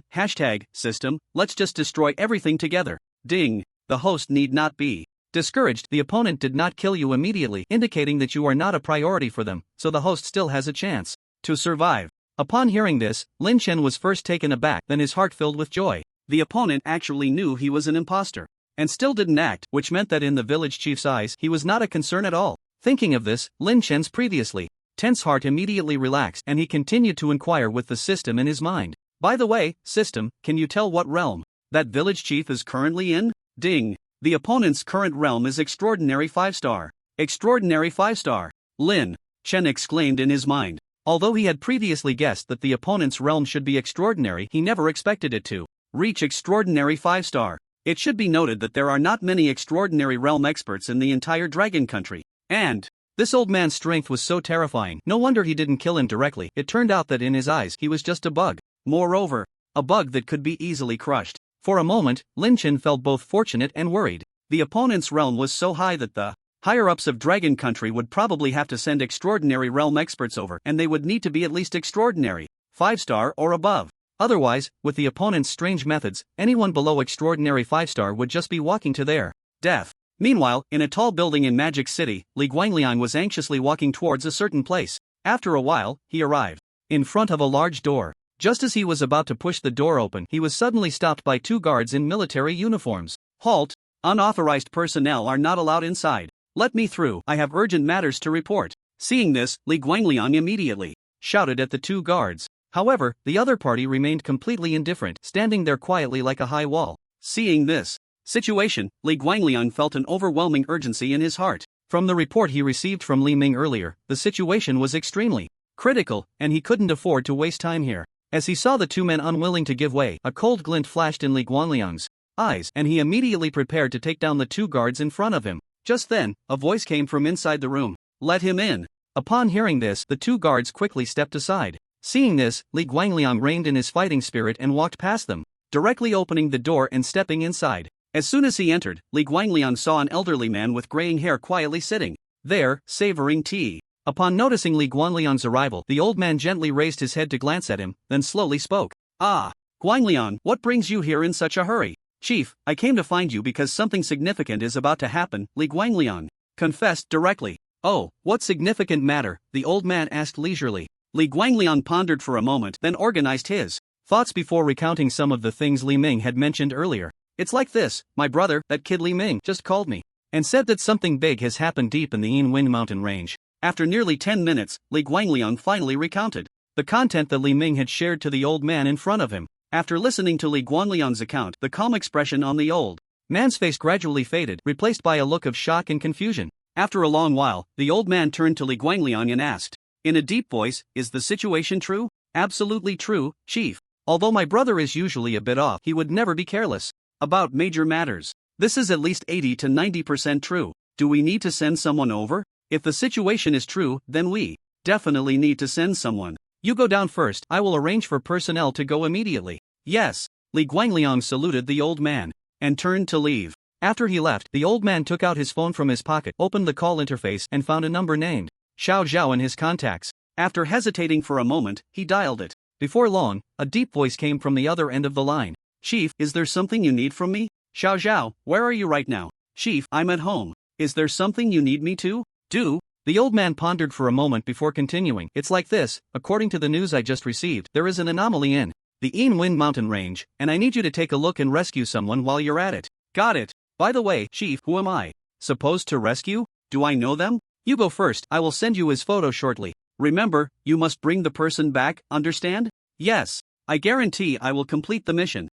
#system, let's just destroy everything together. Ding. The host need not be discouraged. The opponent did not kill you immediately, indicating that you are not a priority for them, so the host still has a chance to survive. Upon hearing this, Lin Chen was first taken aback, then his heart filled with joy. The opponent actually knew he was an imposter, and still didn't act, which meant that in the village chief's eyes, he was not a concern at all. Thinking of this, Lin Chen's previously tense heart immediately relaxed, and he continued to inquire with the system in his mind. By the way, system, can you tell what realm that village chief is currently in? Ding. The opponent's current realm is Extraordinary 5-star. Extraordinary 5-star. Lin Chen exclaimed in his mind. Although he had previously guessed that the opponent's realm should be extraordinary, he never expected it to reach Extraordinary 5-star. It should be noted that there are not many Extraordinary realm experts in the entire Dragon Country. And this old man's strength was so terrifying, no wonder he didn't kill him directly. It turned out that in his eyes, he was just a bug. Moreover, a bug that could be easily crushed. For a moment, Lin Chen felt both fortunate and worried. The opponent's realm was so high that the higher-ups of Dragon Country would probably have to send Extraordinary realm experts over, and they would need to be at least Extraordinary 5-star or above. Otherwise, with the opponent's strange methods, anyone below Extraordinary 5-star would just be walking to their death. Meanwhile, in a tall building in Magic City, Li Guangliang was anxiously walking towards a certain place. After a while, he arrived. in front of a large door. Just as he was about to push the door open, he was suddenly stopped by 2 guards in military uniforms. "Halt! Unauthorized personnel are not allowed inside. Let me through. I have urgent matters to report." Seeing this, Li Guangliang immediately shouted at the 2 guards. However, the other party remained completely indifferent, standing there quietly like a high wall. Seeing this situation, Li Guangliang felt an overwhelming urgency in his heart. From the report he received from Li Ming earlier, the situation was extremely critical, and he couldn't afford to waste time here. As he saw the 2 men unwilling to give way, a cold glint flashed in Li Guangliang's eyes, and he immediately prepared to take down the 2 guards in front of him. Just then, a voice came from inside the room. "Let him in." Upon hearing this, the 2 guards quickly stepped aside. Seeing this, Li Guangliang reined in his fighting spirit and walked past them, directly opening the door and stepping inside. As soon as he entered, Li Guangliang saw an elderly man with graying hair quietly sitting there, savoring tea. Upon noticing Li Guangliang's arrival, the old man gently raised his head to glance at him, then slowly spoke. "Ah, Guangliang, what brings you here in such a hurry?" "Chief, I came to find you because something significant is about to happen," Li Guangliang confessed directly. "Oh, what significant matter?" the old man asked leisurely. Li Guangliang pondered for a moment, then organized his thoughts before recounting some of the things Li Ming had mentioned earlier. "It's like this, my brother, that kid Li Ming just called me and said that something big has happened deep in the Yin Wind Mountain range." After nearly 10 minutes, Li Guangliang finally recounted the content that Li Ming had shared to the old man in front of him. After listening to Li Guangliang's account, the calm expression on the old man's face gradually faded, replaced by a look of shock and confusion. After a long while, the old man turned to Li Guangliang and asked, in a deep voice, "Is the situation true?" "Absolutely true, Chief. Although my brother is usually a bit off, he would never be careless about major matters. This is at least 80 to 90% true. Do we need to send someone over? If the situation is true, then we definitely need to send someone. You go down first, I will arrange for personnel to go immediately." "Yes." Li Guangliang saluted the old man and turned to leave. After he left, the old man took out his phone from his pocket, opened the call interface, and found a number named Xiao Zhao in his contacts. After hesitating for a moment, he dialed it. Before long, a deep voice came from the other end of the line. "Chief, is there something you need from me?" "Xiao Zhao, where are you right now?" "Chief, I'm at home. Is there something you need me to do?" The old man pondered for a moment before continuing. "It's like this, according to the news I just received, there is an anomaly in the Yin Wind Mountain range, and I need you to take a look and rescue someone while you're at it." "Got it. By the way, Chief, who am I supposed to rescue? Do I know them?" "You go first, I will send you his photo shortly. Remember, you must bring the person back, understand?" "Yes. I guarantee I will complete the mission.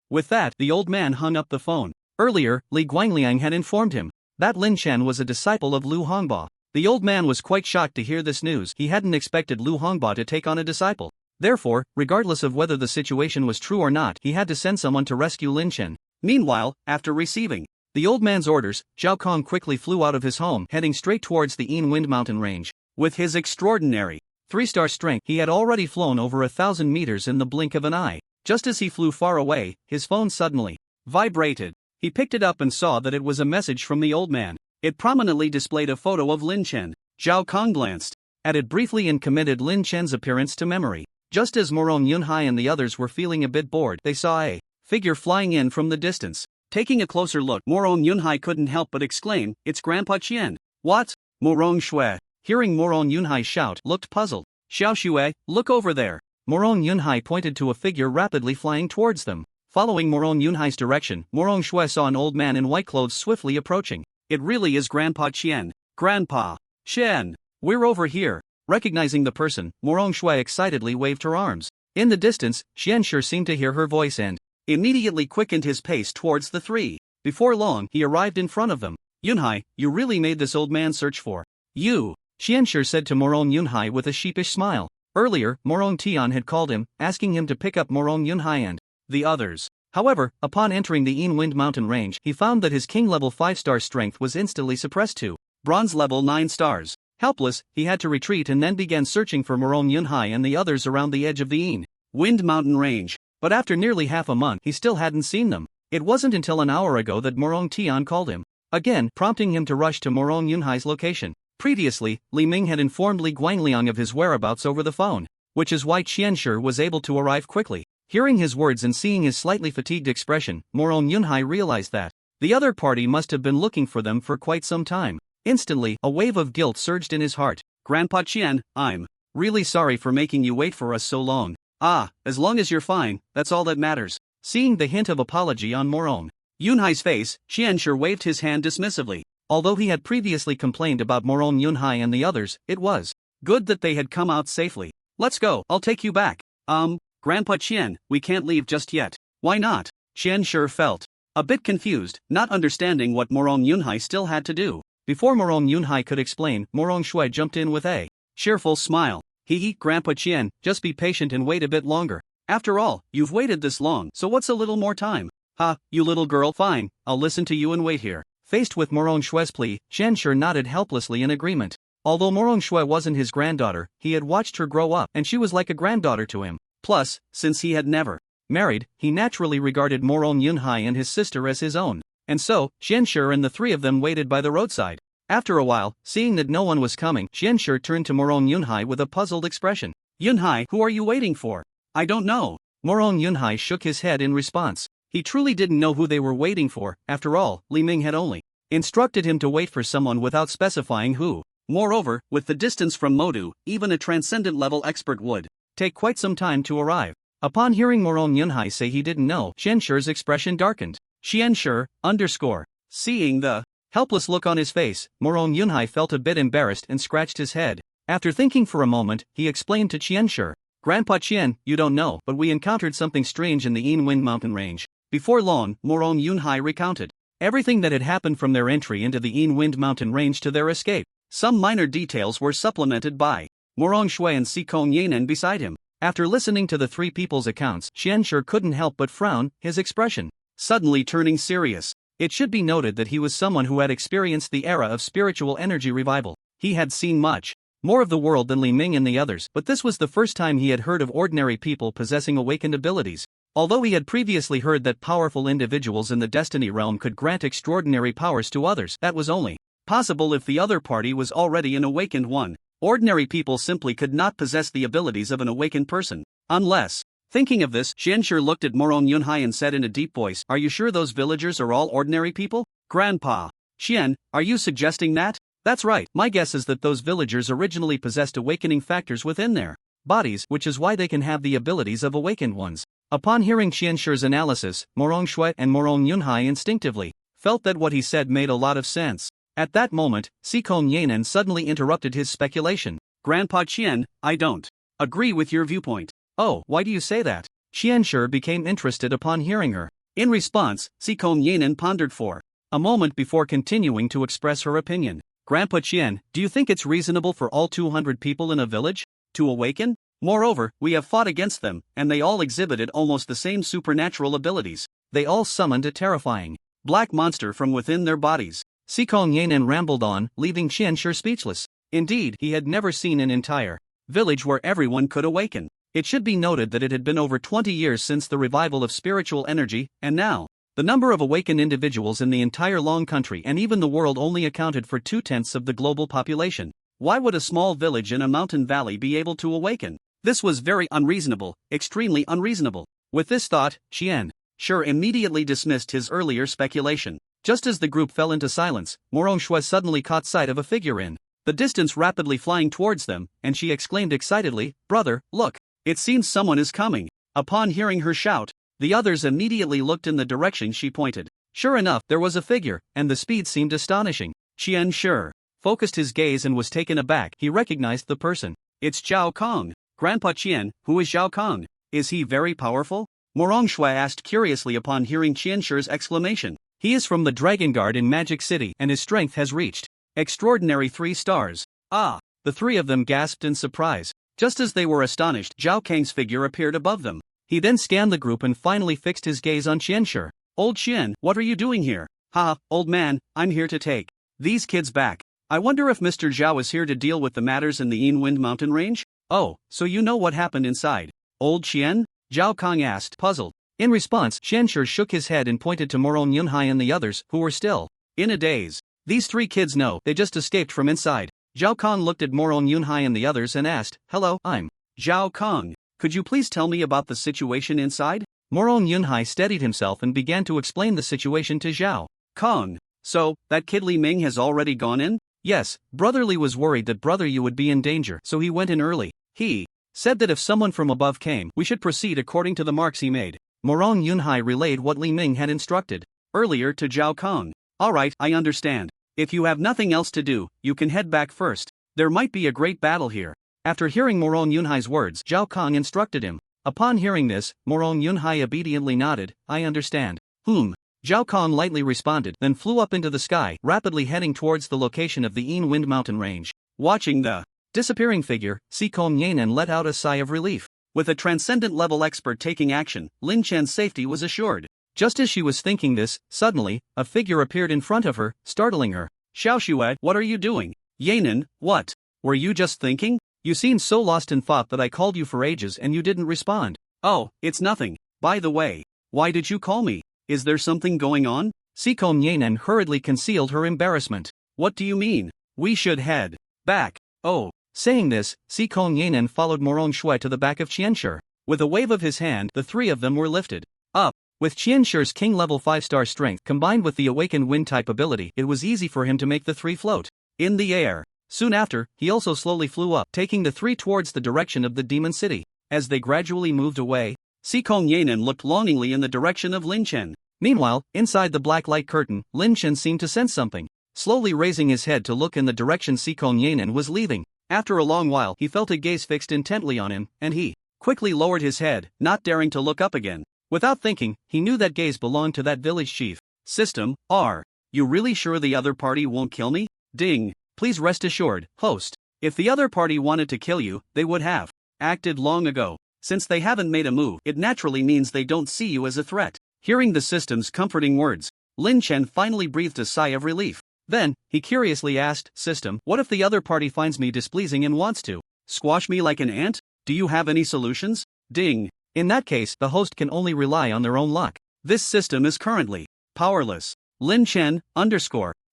With that, the old man hung up the phone. Earlier, Li Guangliang had informed him that Lin Chen was a disciple of Lu Hongba. The old man was quite shocked to hear this news. He hadn't expected Lu Hongba to take on a disciple. Therefore, regardless of whether the situation was true or not, he had to send someone to rescue Lin Chen. Meanwhile, after receiving the old man's orders, Zhao Kong quickly flew out of his home, heading straight towards the Yin Wind Mountain range. With his extraordinary 3-star strength, he had already flown over 1,000 meters in the blink of an eye. Just as he flew far away, his phone suddenly vibrated. He picked it up and saw that it was a message from the old man. It prominently displayed a photo of Lin Chen. Zhao Kong glanced at it briefly and committed Lin Chen's appearance to memory. Just as Marrow, Yunhai and the others were feeling a bit bored, they saw a figure flying in from the distance. Taking a closer look, Marrow Yunhai couldn't help but exclaim, "It's Grandpa Qian." "What?" Marrow Shui, hearing Marrow Yunhai shout, looked puzzled. "Xiao Shui, look over there." Marrow Yunhai pointed to a figure rapidly flying towards them. Following Marrow Yunhai's direction, Marrow Shui saw an old man in white clothes swiftly approaching. "It really is Grandpa Qian." "Grandpa Qian, we're over here." Recognizing the person, Marrow Shui excitedly waved her arms. In the distance, Qian sure seemed to hear her voice and immediately quickened his pace towards the 3. Before long, he arrived in front of them. "Yunhai, you really made this old man search for you," Qianshur said to Morong Yunhai with a sheepish smile. Earlier, Morong Tian had called him, asking him to pick up Morong Yunhai and the others. However, upon entering the Yin Wind Mountain range, he found that his king level 5-star strength was instantly suppressed to bronze level 9 stars. Helpless, he had to retreat and then began searching for Morong Yunhai and the others around the edge of the Yin Wind Mountain range. But after nearly half a month, he still hadn't seen them. It wasn't until an hour ago that Morong Tian called him again, prompting him to rush to Morong Yunhai's location. Previously, Li Ming had informed Li Guangliang of his whereabouts over the phone, which is why Qianshur was able to arrive quickly. Hearing his words and seeing his slightly fatigued expression, Morong Yunhai realized that the other party must have been looking for them for quite some time. Instantly, a wave of guilt surged in his heart. "Grandpa Qian, I'm Really sorry for making you wait for us so long. As long as you're fine, that's all that matters. Seeing the hint of apology on Morong Yunhai's face, Qianshi waved his hand dismissively. Although he had previously complained about Morong Yunhai and the others, it was good that they had come out safely. Let's go, I'll take you back. Grandpa Qian, we can't leave just yet. Why not? Qianshi felt a bit confused, not understanding what Morong Yunhai still had to do. Before Morong Yunhai could explain, Morong Shui jumped in with a cheerful smile. Grandpa Qian, just be patient and wait a bit longer. After all, you've waited this long, so what's a little more time? You little girl, fine, I'll listen to you and wait here. Faced with Morong Shui's plea, Qianshi nodded helplessly in agreement. Although Morong Shui wasn't his granddaughter, he had watched her grow up and she was like a granddaughter to him. Plus, since he had never married, he naturally regarded Morong Yunhai and his sister as his own. And so, Qianshi and the three of them waited by the roadside. After a while, seeing that no one was coming, Qianshi turned to Morong Yunhai with a puzzled expression. Yunhai, who are you waiting for? I don't know. Morong Yunhai shook his head in response. He truly didn't know who they were waiting for. After all, Li Ming had only instructed him to wait for someone without specifying who. Moreover, with the distance from Modu, even a transcendent level expert would take quite some time to arrive. Upon hearing Morong Yunhai say he didn't know, Qianshi's expression darkened. Qianshi, seeing the helpless look on his face, Morong Yunhai felt a bit embarrassed and scratched his head. After thinking for a moment, he explained to Qianshi. Grandpa Qian, you don't know, but we encountered something strange in the Yin Wind mountain range. Before long, Morong Yunhai recounted everything that had happened from their entry into the Yin Wind mountain range to their escape. Some minor details were supplemented by Morong Shui and Sikong Yanen beside him. After listening to the three people's accounts, Qianshi couldn't help but frown, his expression suddenly turning serious. It should be noted that he was someone who had experienced the era of spiritual energy revival. He had seen much more of the world than Li Ming and the others, but this was the first time he had heard of ordinary people possessing awakened abilities. Although he had previously heard that powerful individuals in the Destiny realm could grant extraordinary powers to others, that was only possible if the other party was already an awakened one. Ordinary people simply could not possess the abilities of an awakened person. Unless. Thinking of this, Qianshi looked at Morong Yunhai and said in a deep voice, are you sure those villagers are all ordinary people? Grandpa Qian, are you suggesting that? That's right, my guess is that those villagers originally possessed awakening factors within their bodies, which is why they can have the abilities of awakened ones. Upon hearing Qianshi's analysis, Morong Shui and Morong Yunhai instinctively felt that what he said made a lot of sense. At that moment, Sikong Yanen suddenly interrupted his speculation. Grandpa Qian, I don't agree with your viewpoint. Oh, why do you say that? Qianshi became interested upon hearing her. In response, Sikong Yanen pondered for a moment before continuing to express her opinion. Grandpa Qian, do you think it's reasonable for all 200 people in a village to awaken? Moreover, we have fought against them, and they all exhibited almost the same supernatural abilities. They all summoned a terrifying black monster from within their bodies. Sikong Yanen rambled on, leaving Qianshi speechless. Indeed, he had never seen an entire village where everyone could awaken. It should be noted that it had been over 20 years since the revival of spiritual energy, and now, the number of awakened individuals in the entire Long country and even the world only accounted for 2/10 of the global population. Why would a small village in a mountain valley be able to awaken? This was very unreasonable, extremely unreasonable. With this thought, Qian immediately dismissed his earlier speculation. Just as the group fell into silence, Morong Shui suddenly caught sight of a figure in the distance rapidly flying towards them, and she exclaimed excitedly, brother, look, it seems someone is coming. Upon hearing her shout, the others immediately looked in the direction she pointed. Sure enough, there was a figure, and the speed seemed astonishing. Qian focused his gaze and was taken aback. He recognized the person. It's Zhao Kong. Grandpa Qian, who is Zhao Kong? Is he very powerful? Morong Shui asked curiously upon hearing Qianshi's exclamation. He is from the Dragon Guard in Magic City, and his strength has reached extraordinary 3 stars. Ah! The three of them gasped in surprise. Just as they were astonished, Zhao Kang's figure appeared above them. He then scanned the group and finally fixed his gaze on Qianshi. Old Qian, what are you doing here? Ha, old man, I'm here to take these kids back. I wonder if Mr. Zhao is here to deal with the matters in the Yin Wind mountain range? Oh, so you know what happened inside? Old Qian? Zhao Kang asked, puzzled. In response, Qianshi shook his head and pointed to Morong Yunhai and the others, who were still in a daze. These 3 kids know, they just escaped from inside. Zhao Kang looked at Morong Yunhai and the others and asked, hello, I'm Zhao Kang. Could you please tell me about the situation inside? Morong Yunhai steadied himself and began to explain the situation to Zhao Kang. So, that kid Li Ming has already gone in? Yes, Brother Li was worried that Brother Yu would be in danger, so he went in early. He said that if someone from above came, we should proceed according to the marks he made. Morong Yunhai relayed what Li Ming had instructed earlier to Zhao Kong. Alright, I understand. If you have nothing else to do, you can head back first. There might be a great battle here. After hearing Morong Yunhai's words, Zhao Kong instructed him. Upon hearing this, Morong Yunhai obediently nodded. I understand. Zhao Kong lightly responded, then flew up into the sky, rapidly heading towards the location of the Yin Wind Mountain Range. Watching the disappearing figure, Sikong Yanen let out a sigh of relief. With a transcendent level expert taking action, Lin Chen's safety was assured. Just as she was thinking this, suddenly, a figure appeared in front of her, startling her. Xiao Xue, what are you doing? Yanen, what? Were you just thinking? You seemed so lost in thought that I called you for ages and you didn't respond. Oh, it's nothing. By the way, why did you call me? Is there something going on? Sikong Yanen hurriedly concealed her embarrassment. What do you mean? We should head back. Oh. Saying this, Sikong Yanen followed Morong Shui to the back of Qianshi. With a wave of his hand, the three of them were lifted up. With Qianshi's king level 5-star strength combined with the awakened wind type ability, it was easy for him to make the three float in the air. Soon after, he also slowly flew up, taking the three towards the direction of the demon city. As they gradually moved away, Sikong Yanen looked longingly in the direction of Lin Chen. Meanwhile, inside the black light curtain, Lin Chen seemed to sense something. Slowly raising his head to look in the direction Sikong Yanen was leaving. After a long while, he felt a gaze fixed intently on him, and he quickly lowered his head, not daring to look up again. Without thinking, he knew that gaze belonged to that village chief. System, R. You really sure the other party won't kill me? Ding. Please rest assured, host. If the other party wanted to kill you, they would have acted long ago. Since they haven't made a move, it naturally means they don't see you as a threat. Hearing the system's comforting words, Lin Chen finally breathed a sigh of relief. Then, he curiously asked, System, what if the other party finds me displeasing and wants to squash me like an ant? Do you have any solutions? Ding. In that case, the host can only rely on their own luck. This system is currently powerless. Lin Chen,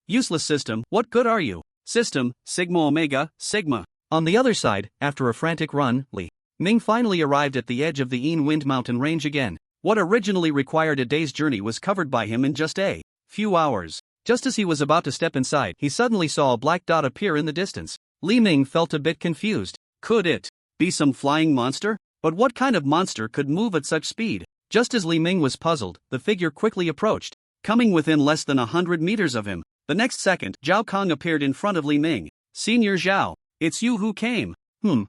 useless system, what good are you? System, Sigma Omega, Sigma. On the other side, after a frantic run, Li Ming finally arrived at the edge of the Yin Wind Mountain Range again. What originally required a day's journey was covered by him in just a few hours. Just as he was about to step inside, he suddenly saw a black dot appear in the distance. Li Ming felt a bit confused. Could it be some flying monster? But what kind of monster could move at such speed? Just as Li Ming was puzzled, the figure quickly approached, coming within less than 100 meters of him. The next second, Zhao Kong appeared in front of Li Ming. Senior Zhao, it's you who came.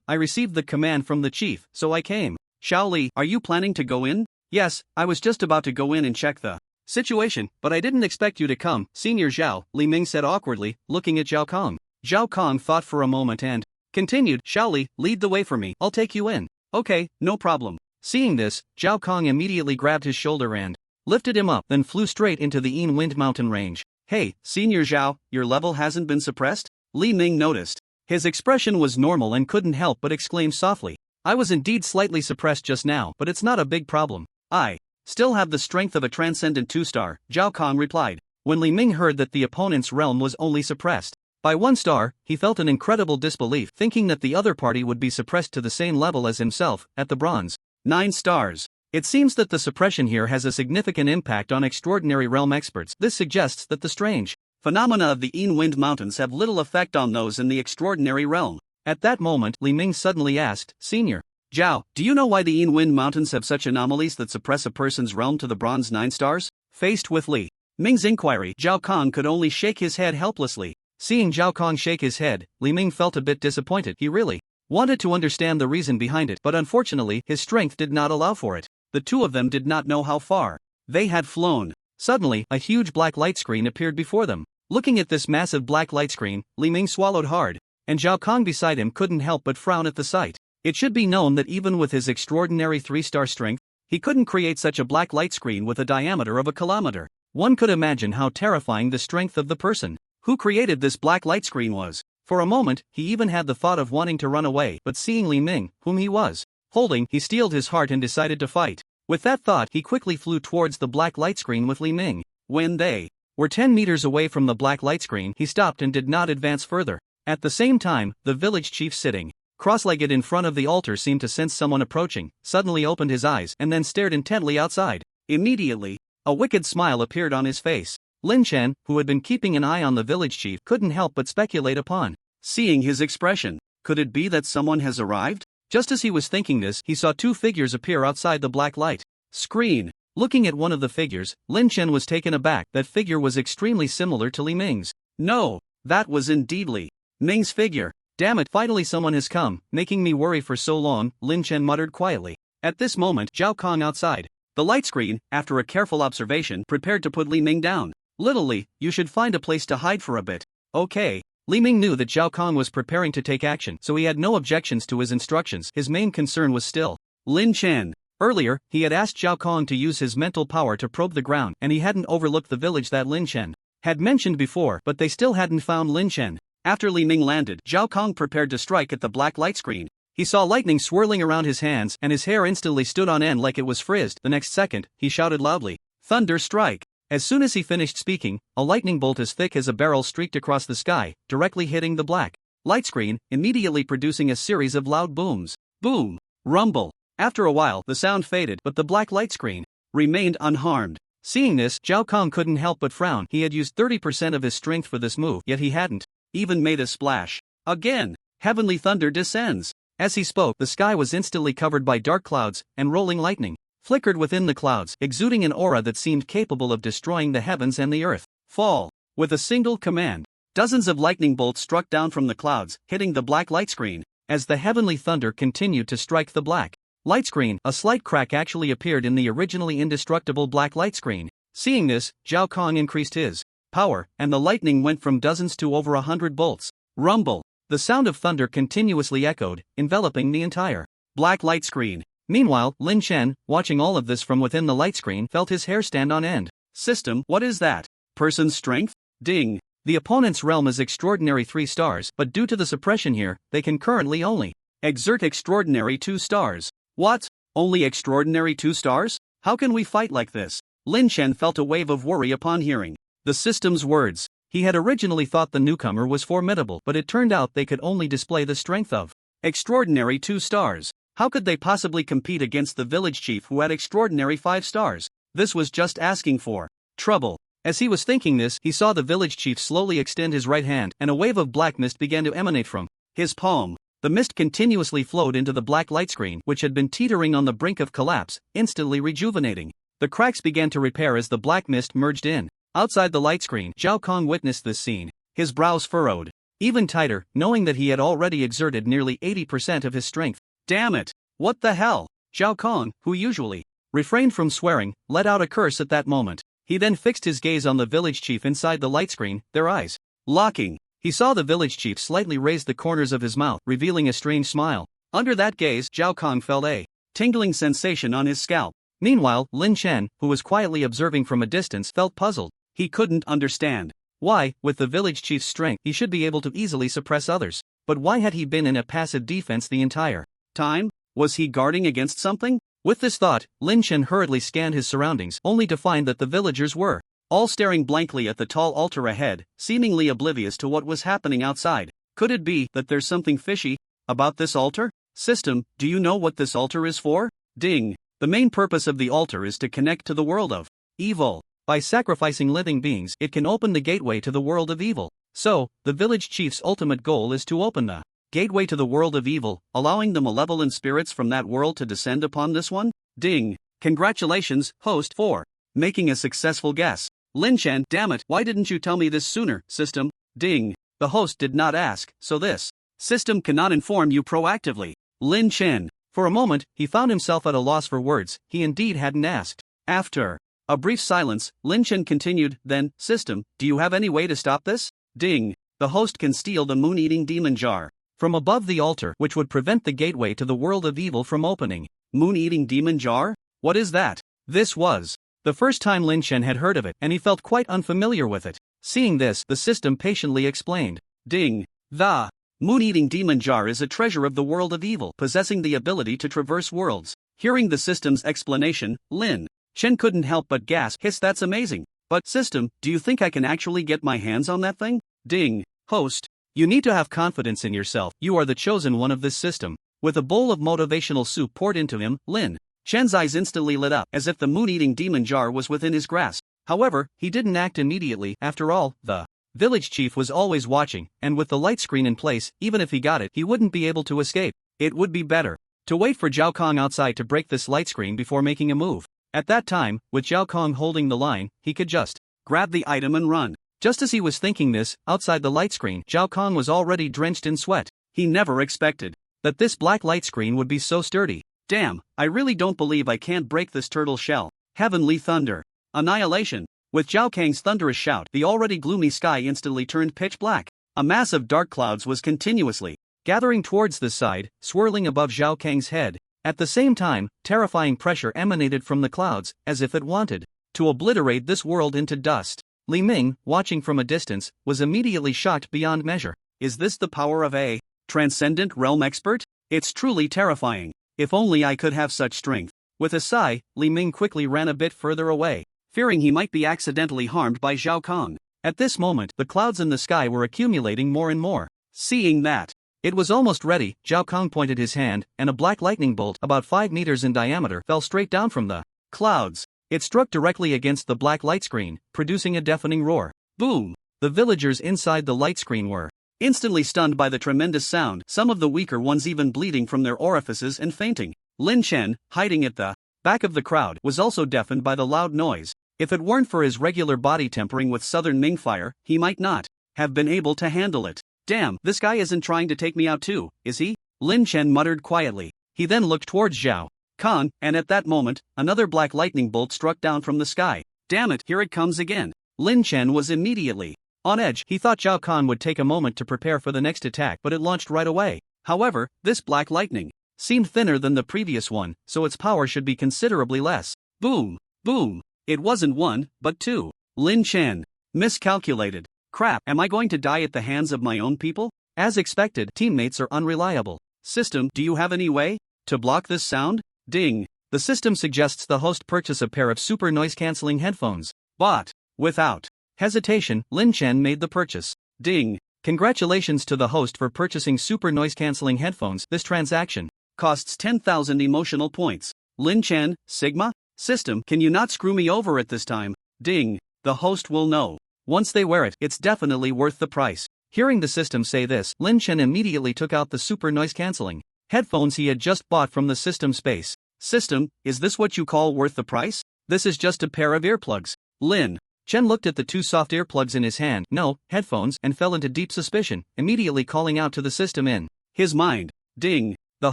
I received the command from the chief, so I came. Xiao Li, are you planning to go in? Yes, I was just about to go in and check the situation, but I didn't expect you to come, Senior Zhao, Li Ming said awkwardly, looking at Zhao Kong. Zhao Kong thought for a moment and continued, Xiao Li, lead the way for me, I'll take you in. Okay, no problem. Seeing this, Zhao Kong immediately grabbed his shoulder and lifted him up, then flew straight into the Yin Wind Mountain Range. Hey, Senior Zhao, your level hasn't been suppressed? Li Ming noticed. His expression was normal and couldn't help but exclaim softly. I was indeed slightly suppressed just now, but it's not a big problem. I still have the strength of a transcendent 2-star, Zhao Kong replied. When Li Ming heard that the opponent's realm was only suppressed by 1 star, he felt an incredible disbelief, thinking that the other party would be suppressed to the same level as himself, at the bronze 9 stars. It seems that the suppression here has a significant impact on extraordinary realm experts. This suggests that the strange phenomena of the Yin Wind Mountains have little effect on those in the extraordinary realm. At that moment, Li Ming suddenly asked, Senior Zhao, do you know why the Yin Wind Mountains have such anomalies that suppress a person's realm to the bronze 9 stars? Faced with Li Ming's inquiry, Zhao Kong could only shake his head helplessly. Seeing Zhao Kong shake his head, Li Ming felt a bit disappointed. He really wanted to understand the reason behind it, but unfortunately, his strength did not allow for it. The two of them did not know how far they had flown. Suddenly, a huge black light screen appeared before them. Looking at this massive black light screen, Li Ming swallowed hard, and Zhao Kong beside him couldn't help but frown at the sight. It should be known that even with his extraordinary 3-star strength, he couldn't create such a black light screen with a diameter of a kilometer. One could imagine how terrifying the strength of the person who created this black light screen was. For a moment, he even had the thought of wanting to run away, but seeing Li Ming, whom he was holding, he steeled his heart and decided to fight. With that thought, he quickly flew towards the black light screen with Li Ming. When they were 10 meters away from the black light screen, he stopped and did not advance further. At the same time, the village chief sitting cross-legged in front of the altar seemed to sense someone approaching, suddenly opened his eyes and then stared intently outside. Immediately, a wicked smile appeared on his face. Lin Chen, who had been keeping an eye on the village chief, couldn't help but speculate upon seeing his expression. Could it be that someone has arrived? Just as he was thinking this, he saw two figures appear outside the black light screen. Looking at one of the figures, Lin Chen was taken aback. That figure was extremely similar to Li Ming's. No, that was indeed Li Ming's figure. Damn it, finally someone has come, making me worry for so long, Lin Chen muttered quietly. At this moment, Zhao Kong outside the light screen, after a careful observation, prepared to put Li Ming down. Little Li, you should find a place to hide for a bit. Okay. Li Ming knew that Zhao Kong was preparing to take action, so he had no objections to his instructions. His main concern was still Lin Chen. Earlier, he had asked Zhao Kong to use his mental power to probe the ground, and he hadn't overlooked the village that Lin Chen had mentioned before, but they still hadn't found Lin Chen. After Li Ming landed, Zhao Kong prepared to strike at the black light screen. He saw lightning swirling around his hands, and his hair instantly stood on end like it was frizzed. The next second, he shouted loudly, "Thunder strike!" As soon as he finished speaking, a lightning bolt as thick as a barrel streaked across the sky, directly hitting the black light screen, immediately producing a series of loud booms. Boom! Rumble! After a while, the sound faded, but the black light screen remained unharmed. Seeing this, Zhao Kong couldn't help but frown. He had used 30% of his strength for this move, yet he hadn't even made a splash. Again, heavenly thunder descends. As he spoke, the sky was instantly covered by dark clouds, and rolling lightning flickered within the clouds, exuding an aura that seemed capable of destroying the heavens and the earth. Fall! With a single command, dozens of lightning bolts struck down from the clouds, hitting the black light screen. As the heavenly thunder continued to strike the black light screen, a slight crack actually appeared in the originally indestructible black light screen. Seeing this, Zhao Kong increased his power, and the lightning went from dozens to over 100 bolts. Rumble! The sound of thunder continuously echoed, enveloping the entire black light screen. Meanwhile, Lin Chen, watching all of this from within the light screen, felt his hair stand on end. System, what is that? Person's strength? Ding! The opponent's realm is extraordinary 3 stars, but due to the suppression here, they can currently only exert extraordinary 2 stars. What? Only extraordinary 2 stars? How can we fight like this? Lin Chen felt a wave of worry upon hearing the system's words. He had originally thought the newcomer was formidable, but it turned out they could only display the strength of extraordinary 2 stars. How could they possibly compete against the village chief who had extraordinary 5 stars? This was just asking for trouble. As he was thinking this, he saw the village chief slowly extend his right hand, and a wave of black mist began to emanate from his palm. The mist continuously flowed into the black light screen, which had been teetering on the brink of collapse, instantly rejuvenating. The cracks began to repair as the black mist merged in. Outside the light screen, Zhao Kong witnessed this scene. His brows furrowed even tighter, knowing that he had already exerted nearly 80% of his strength. Damn it! What the hell? Zhao Kong, who usually refrained from swearing, let out a curse at that moment. He then fixed his gaze on the village chief inside the light screen, their eyes locking. He saw the village chief slightly raise the corners of his mouth, revealing a strange smile. Under that gaze, Zhao Kong felt a tingling sensation on his scalp. Meanwhile, Lin Chen, who was quietly observing from a distance, felt puzzled. He couldn't understand why, with the village chief's strength, he should be able to easily suppress others. But why had he been in a passive defense the entire time? Was he guarding against something? With this thought, Lin Chen hurriedly scanned his surroundings, only to find that the villagers were all staring blankly at the tall altar ahead, seemingly oblivious to what was happening outside. Could it be that there's something fishy about this altar? System, do you know what this altar is for? Ding! The main purpose of the altar is to connect to the world of evil. By sacrificing living beings, it can open the gateway to the world of evil. So, the village chief's ultimate goal is to open the gateway to the world of evil, allowing the malevolent spirits from that world to descend upon this one? Ding! Congratulations, host, for making a successful guess. Lin Chen, damn it, why didn't you tell me this sooner, system? Ding! The host did not ask, so this system cannot inform you proactively. Lin Chen. For a moment, he found himself at a loss for words. He indeed hadn't asked. After a brief silence, Lin Chen continued, then, system, do you have any way to stop this? Ding! The host can steal the moon-eating demon jar from above the altar, which would prevent the gateway to the world of evil from opening. Moon-eating demon jar? What is that? This was the first time Lin Chen had heard of it, and he felt quite unfamiliar with it. Seeing this, the system patiently explained. Ding! The moon-eating demon jar is a treasure of the world of evil, possessing the ability to traverse worlds. Hearing the system's explanation, Lin Chen couldn't help but gasp. Hiss, that's amazing. But, system, do you think I can actually get my hands on that thing? Ding! Host, you need to have confidence in yourself. You are the chosen one of this system. With a bowl of motivational soup poured into him, Lin Chen's eyes instantly lit up, as if the moon-eating demon jar was within his grasp. However, he didn't act immediately. After all, the village chief was always watching, and with the light screen in place, even if he got it, he wouldn't be able to escape. It would be better to wait for Zhao Kong outside to break this light screen before making a move. At that time, with Zhao Kong holding the line, he could just grab the item and run. Just as he was thinking this, outside the light screen, Zhao Kong was already drenched in sweat. He never expected that this black light screen would be so sturdy. Damn, I really don't believe I can't break this turtle shell. Heavenly thunder. Annihilation. With Zhao Kang's thunderous shout, the already gloomy sky instantly turned pitch black. A mass of dark clouds was continuously gathering towards the side, swirling above Zhao Kang's head. At the same time, terrifying pressure emanated from the clouds, as if it wanted to obliterate this world into dust. Li Ming, watching from a distance, was immediately shocked beyond measure. Is this the power of a transcendent realm expert? It's truly terrifying. If only I could have such strength. With a sigh, Li Ming quickly ran a bit further away, fearing he might be accidentally harmed by Zhao Kong. At this moment, the clouds in the sky were accumulating more and more. Seeing that it was almost ready, Zhao Kong pointed his hand, and a black lightning bolt about 5 meters in diameter fell straight down from the clouds. It struck directly against the black light screen, producing a deafening roar. Boom! The villagers inside the light screen were instantly stunned by the tremendous sound, some of the weaker ones even bleeding from their orifices and fainting. Lin Chen, hiding at the back of the crowd, was also deafened by the loud noise. If it weren't for his regular body tempering with southern Ming fire, he might not have been able to handle it. Damn, this guy isn't trying to take me out too, is he? Lin Chen muttered quietly. He then looked towards Zhao Kong, and at that moment, another black lightning bolt struck down from the sky. Damn it, here it comes again. Lin Chen was immediately on edge. He thought Zhao Kong would take a moment to prepare for the next attack, but it launched right away. However, this black lightning seemed thinner than the previous one, so its power should be considerably less. Boom! Boom! It wasn't one, but two. Lin Chen miscalculated. Crap, am I going to die at the hands of my own people? As expected, teammates are unreliable. System, do you have any way to block this sound? Ding. The system suggests the host purchase a pair of super noise-canceling headphones. But, without hesitation, Lin Chen made the purchase. Ding. Congratulations to the host for purchasing super noise-canceling headphones. This transaction costs 10,000 emotional points. Lin Chen, Sigma? System, can you not screw me over at this time? Ding. The host will know. Once they wear it, it's definitely worth the price. Hearing the system say this, Lin Chen immediately took out the super noise-canceling headphones he had just bought from the system space. System, is this what you call worth the price? This is just a pair of earplugs. Lin Chen looked at the two soft earplugs in his hand, no, headphones, and fell into deep suspicion, immediately calling out to the system in his mind. Ding. The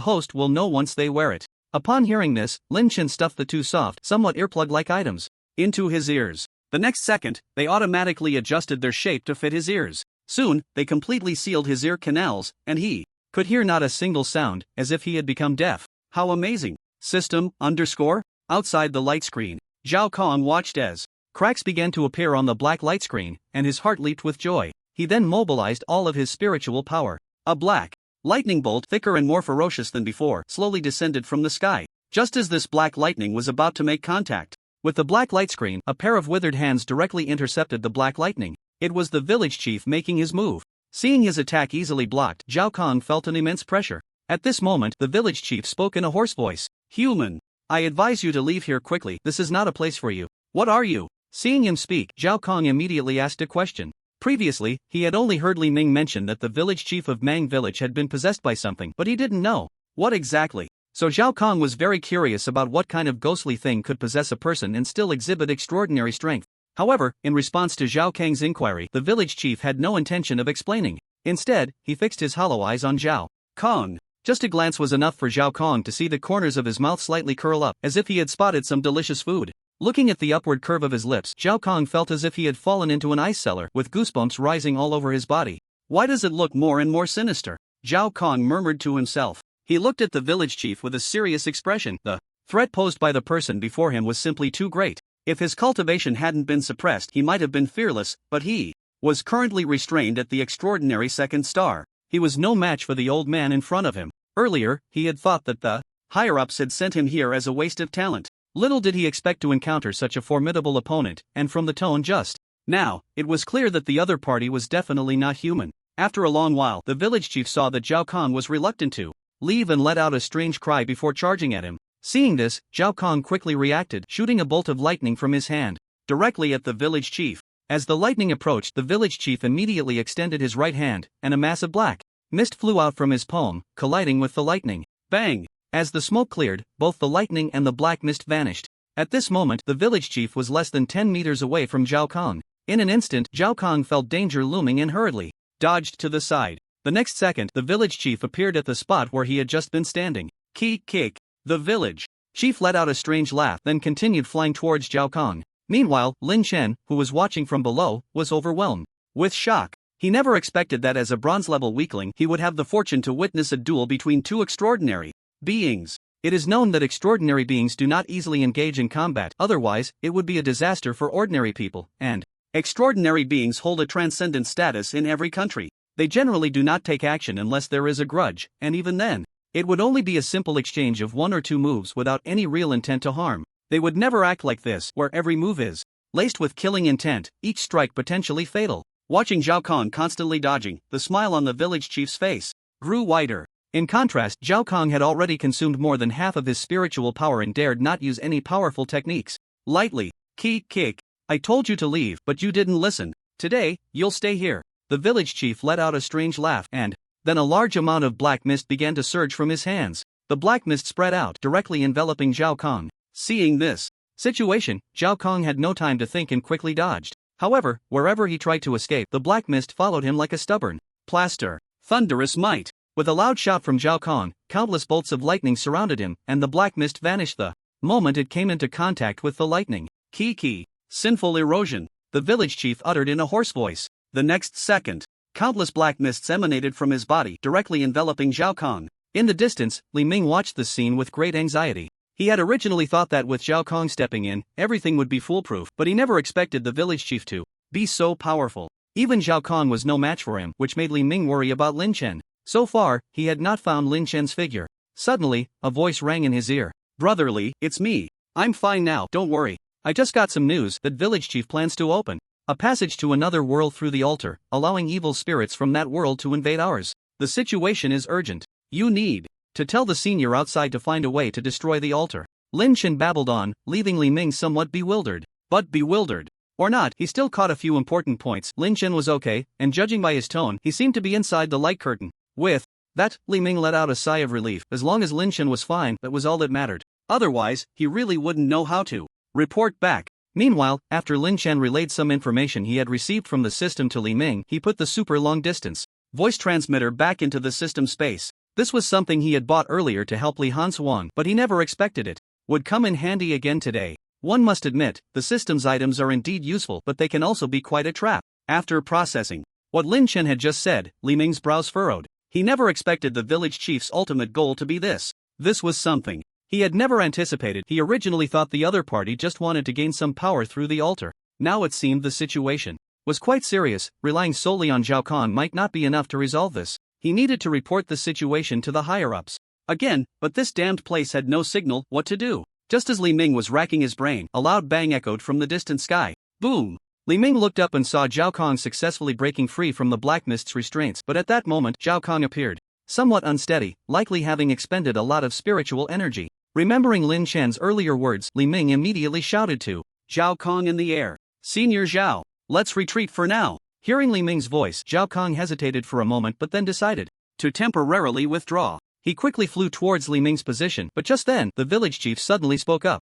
host will know once they wear it. Upon hearing this, Lin Chen stuffed the two soft, somewhat earplug-like items into his ears. The next second, they automatically adjusted their shape to fit his ears. Soon, they completely sealed his ear canals, and he could hear not a single sound, as if he had become deaf. How amazing! System, _ outside the light screen, Zhao Kong watched as cracks began to appear on the black light screen, and his heart leaped with joy. He then mobilized all of his spiritual power. A black lightning bolt, thicker and more ferocious than before, slowly descended from the sky. Just as this black lightning was about to make contact with the black light screen, a pair of withered hands directly intercepted the black lightning. It was the village chief making his move. Seeing his attack easily blocked, Zhao Kong felt an immense pressure. At this moment, the village chief spoke in a hoarse voice. Human, I advise you to leave here quickly. This is not a place for you. What are you? Seeing him speak, Zhao Kong immediately asked a question. Previously, he had only heard Li Ming mention that the village chief of Mang village had been possessed by something, but he didn't know what exactly. So Zhao Kong was very curious about what kind of ghostly thing could possess a person and still exhibit extraordinary strength. However, in response to Zhao Kang's inquiry, the village chief had no intention of explaining. Instead, he fixed his hollow eyes on Zhao Kong. Just a glance was enough for Zhao Kong to see the corners of his mouth slightly curl up, as if he had spotted some delicious food. Looking at the upward curve of his lips, Zhao Kong felt as if he had fallen into an ice cellar, with goosebumps rising all over his body. Why does it look more and more sinister? Zhao Kong murmured to himself. He looked at the village chief with a serious expression. The threat posed by the person before him was simply too great. If his cultivation hadn't been suppressed, he might have been fearless, but he was currently restrained at the extraordinary second star. He was no match for the old man in front of him. Earlier, he had thought that the higher-ups had sent him here as a waste of talent. Little did he expect to encounter such a formidable opponent, and from the tone just now, it was clear that the other party was definitely not human. After a long while, the village chief saw that Zhao Kong was reluctant to leave and let out a strange cry before charging at him. Seeing this, Zhao Kong quickly reacted, shooting a bolt of lightning from his hand directly at the village chief. As the lightning approached, the village chief immediately extended his right hand, and a mass of black mist flew out from his palm, colliding with the lightning. Bang! As the smoke cleared, both the lightning and the black mist vanished. At this moment, the village chief was less than 10 meters away from Zhao Kong. In an instant, Zhao Kong felt danger looming and hurriedly dodged to the side. The next second, the village chief appeared at the spot where he had just been standing. Kick. The village chief let out a strange laugh, then continued flying towards Zhao Kong. Meanwhile, Lin Chen, who was watching from below, was overwhelmed with shock. He never expected that as a bronze-level weakling he would have the fortune to witness a duel between two extraordinary beings. It is known that extraordinary beings do not easily engage in combat, otherwise, it would be a disaster for ordinary people, and extraordinary beings hold a transcendent status in every country. They generally do not take action unless there is a grudge, and even then, it would only be a simple exchange of one or two moves without any real intent to harm. They would never act like this, where every move is laced with killing intent, each strike potentially fatal. Watching Zhao Kong constantly dodging, the smile on the village chief's face grew wider. In contrast, Zhao Kong had already consumed more than half of his spiritual power and dared not use any powerful techniques. Lightly, kick. I told you to leave, but you didn't listen. Today, you'll stay here. The village chief let out a strange laugh, and then a large amount of black mist began to surge from his hands. The black mist spread out, directly enveloping Zhao Kong. Seeing this situation, Zhao Kong had no time to think and quickly dodged. However, wherever he tried to escape, the black mist followed him like a stubborn plaster. Thunderous might. With a loud shout from Zhao Kong, countless bolts of lightning surrounded him, and the black mist vanished the moment it came into contact with the lightning. Ki. Sinful erosion. The village chief uttered in a hoarse voice. The next second, countless black mists emanated from his body, directly enveloping Zhao Kong. In the distance, Li Ming watched the scene with great anxiety. He had originally thought that with Zhao Kong stepping in, everything would be foolproof, but he never expected the village chief to be so powerful. Even Zhao Kong was no match for him, which made Li Ming worry about Lin Chen. So far, he had not found Lin Chen's figure. Suddenly, a voice rang in his ear. Brotherly, it's me. I'm fine now, don't worry. I just got some news that village chief plans to open a passage to another world through the altar, allowing evil spirits from that world to invade ours. The situation is urgent. You need to tell the senior outside to find a way to destroy the altar. Lin Chen babbled on, leaving Li Ming somewhat bewildered. But bewildered or not, he still caught a few important points. Lin Chen was okay, and judging by his tone, he seemed to be inside the light curtain. With that, Li Ming let out a sigh of relief. As long as Lin Chen was fine, that was all that mattered. Otherwise, he really wouldn't know how to report back. Meanwhile, after Lin Chen relayed some information he had received from the system to Li Ming, he put the super long-distance voice transmitter back into the system space. This was something he had bought earlier to help Li Hanshuang, but he never expected it would come in handy again today. One must admit, the system's items are indeed useful, but they can also be quite a trap. After processing what Lin Chen had just said, Li Ming's brows furrowed. He never expected the village chief's ultimate goal to be this. This was something he had never anticipated. He originally thought the other party just wanted to gain some power through the altar. Now it seemed the situation was quite serious. Relying solely on Zhao Kong might not be enough to resolve this. He needed to report the situation to the higher-ups. Again, but this damned place had no signal. What to do? Just as Li Ming was racking his brain, a loud bang echoed from the distant sky. Boom! Li Ming looked up and saw Zhao Kong successfully breaking free from the black mist's restraints, but at that moment Zhao Kong appeared, somewhat unsteady, likely having expended a lot of spiritual energy. Remembering Lin Chen's earlier words, Li Ming immediately shouted to Zhao Kong in the air. Senior Zhao, let's retreat for now. Hearing Li Ming's voice, Zhao Kong hesitated for a moment but then decided to temporarily withdraw. He quickly flew towards Li Ming's position, but just then, the village chief suddenly spoke up.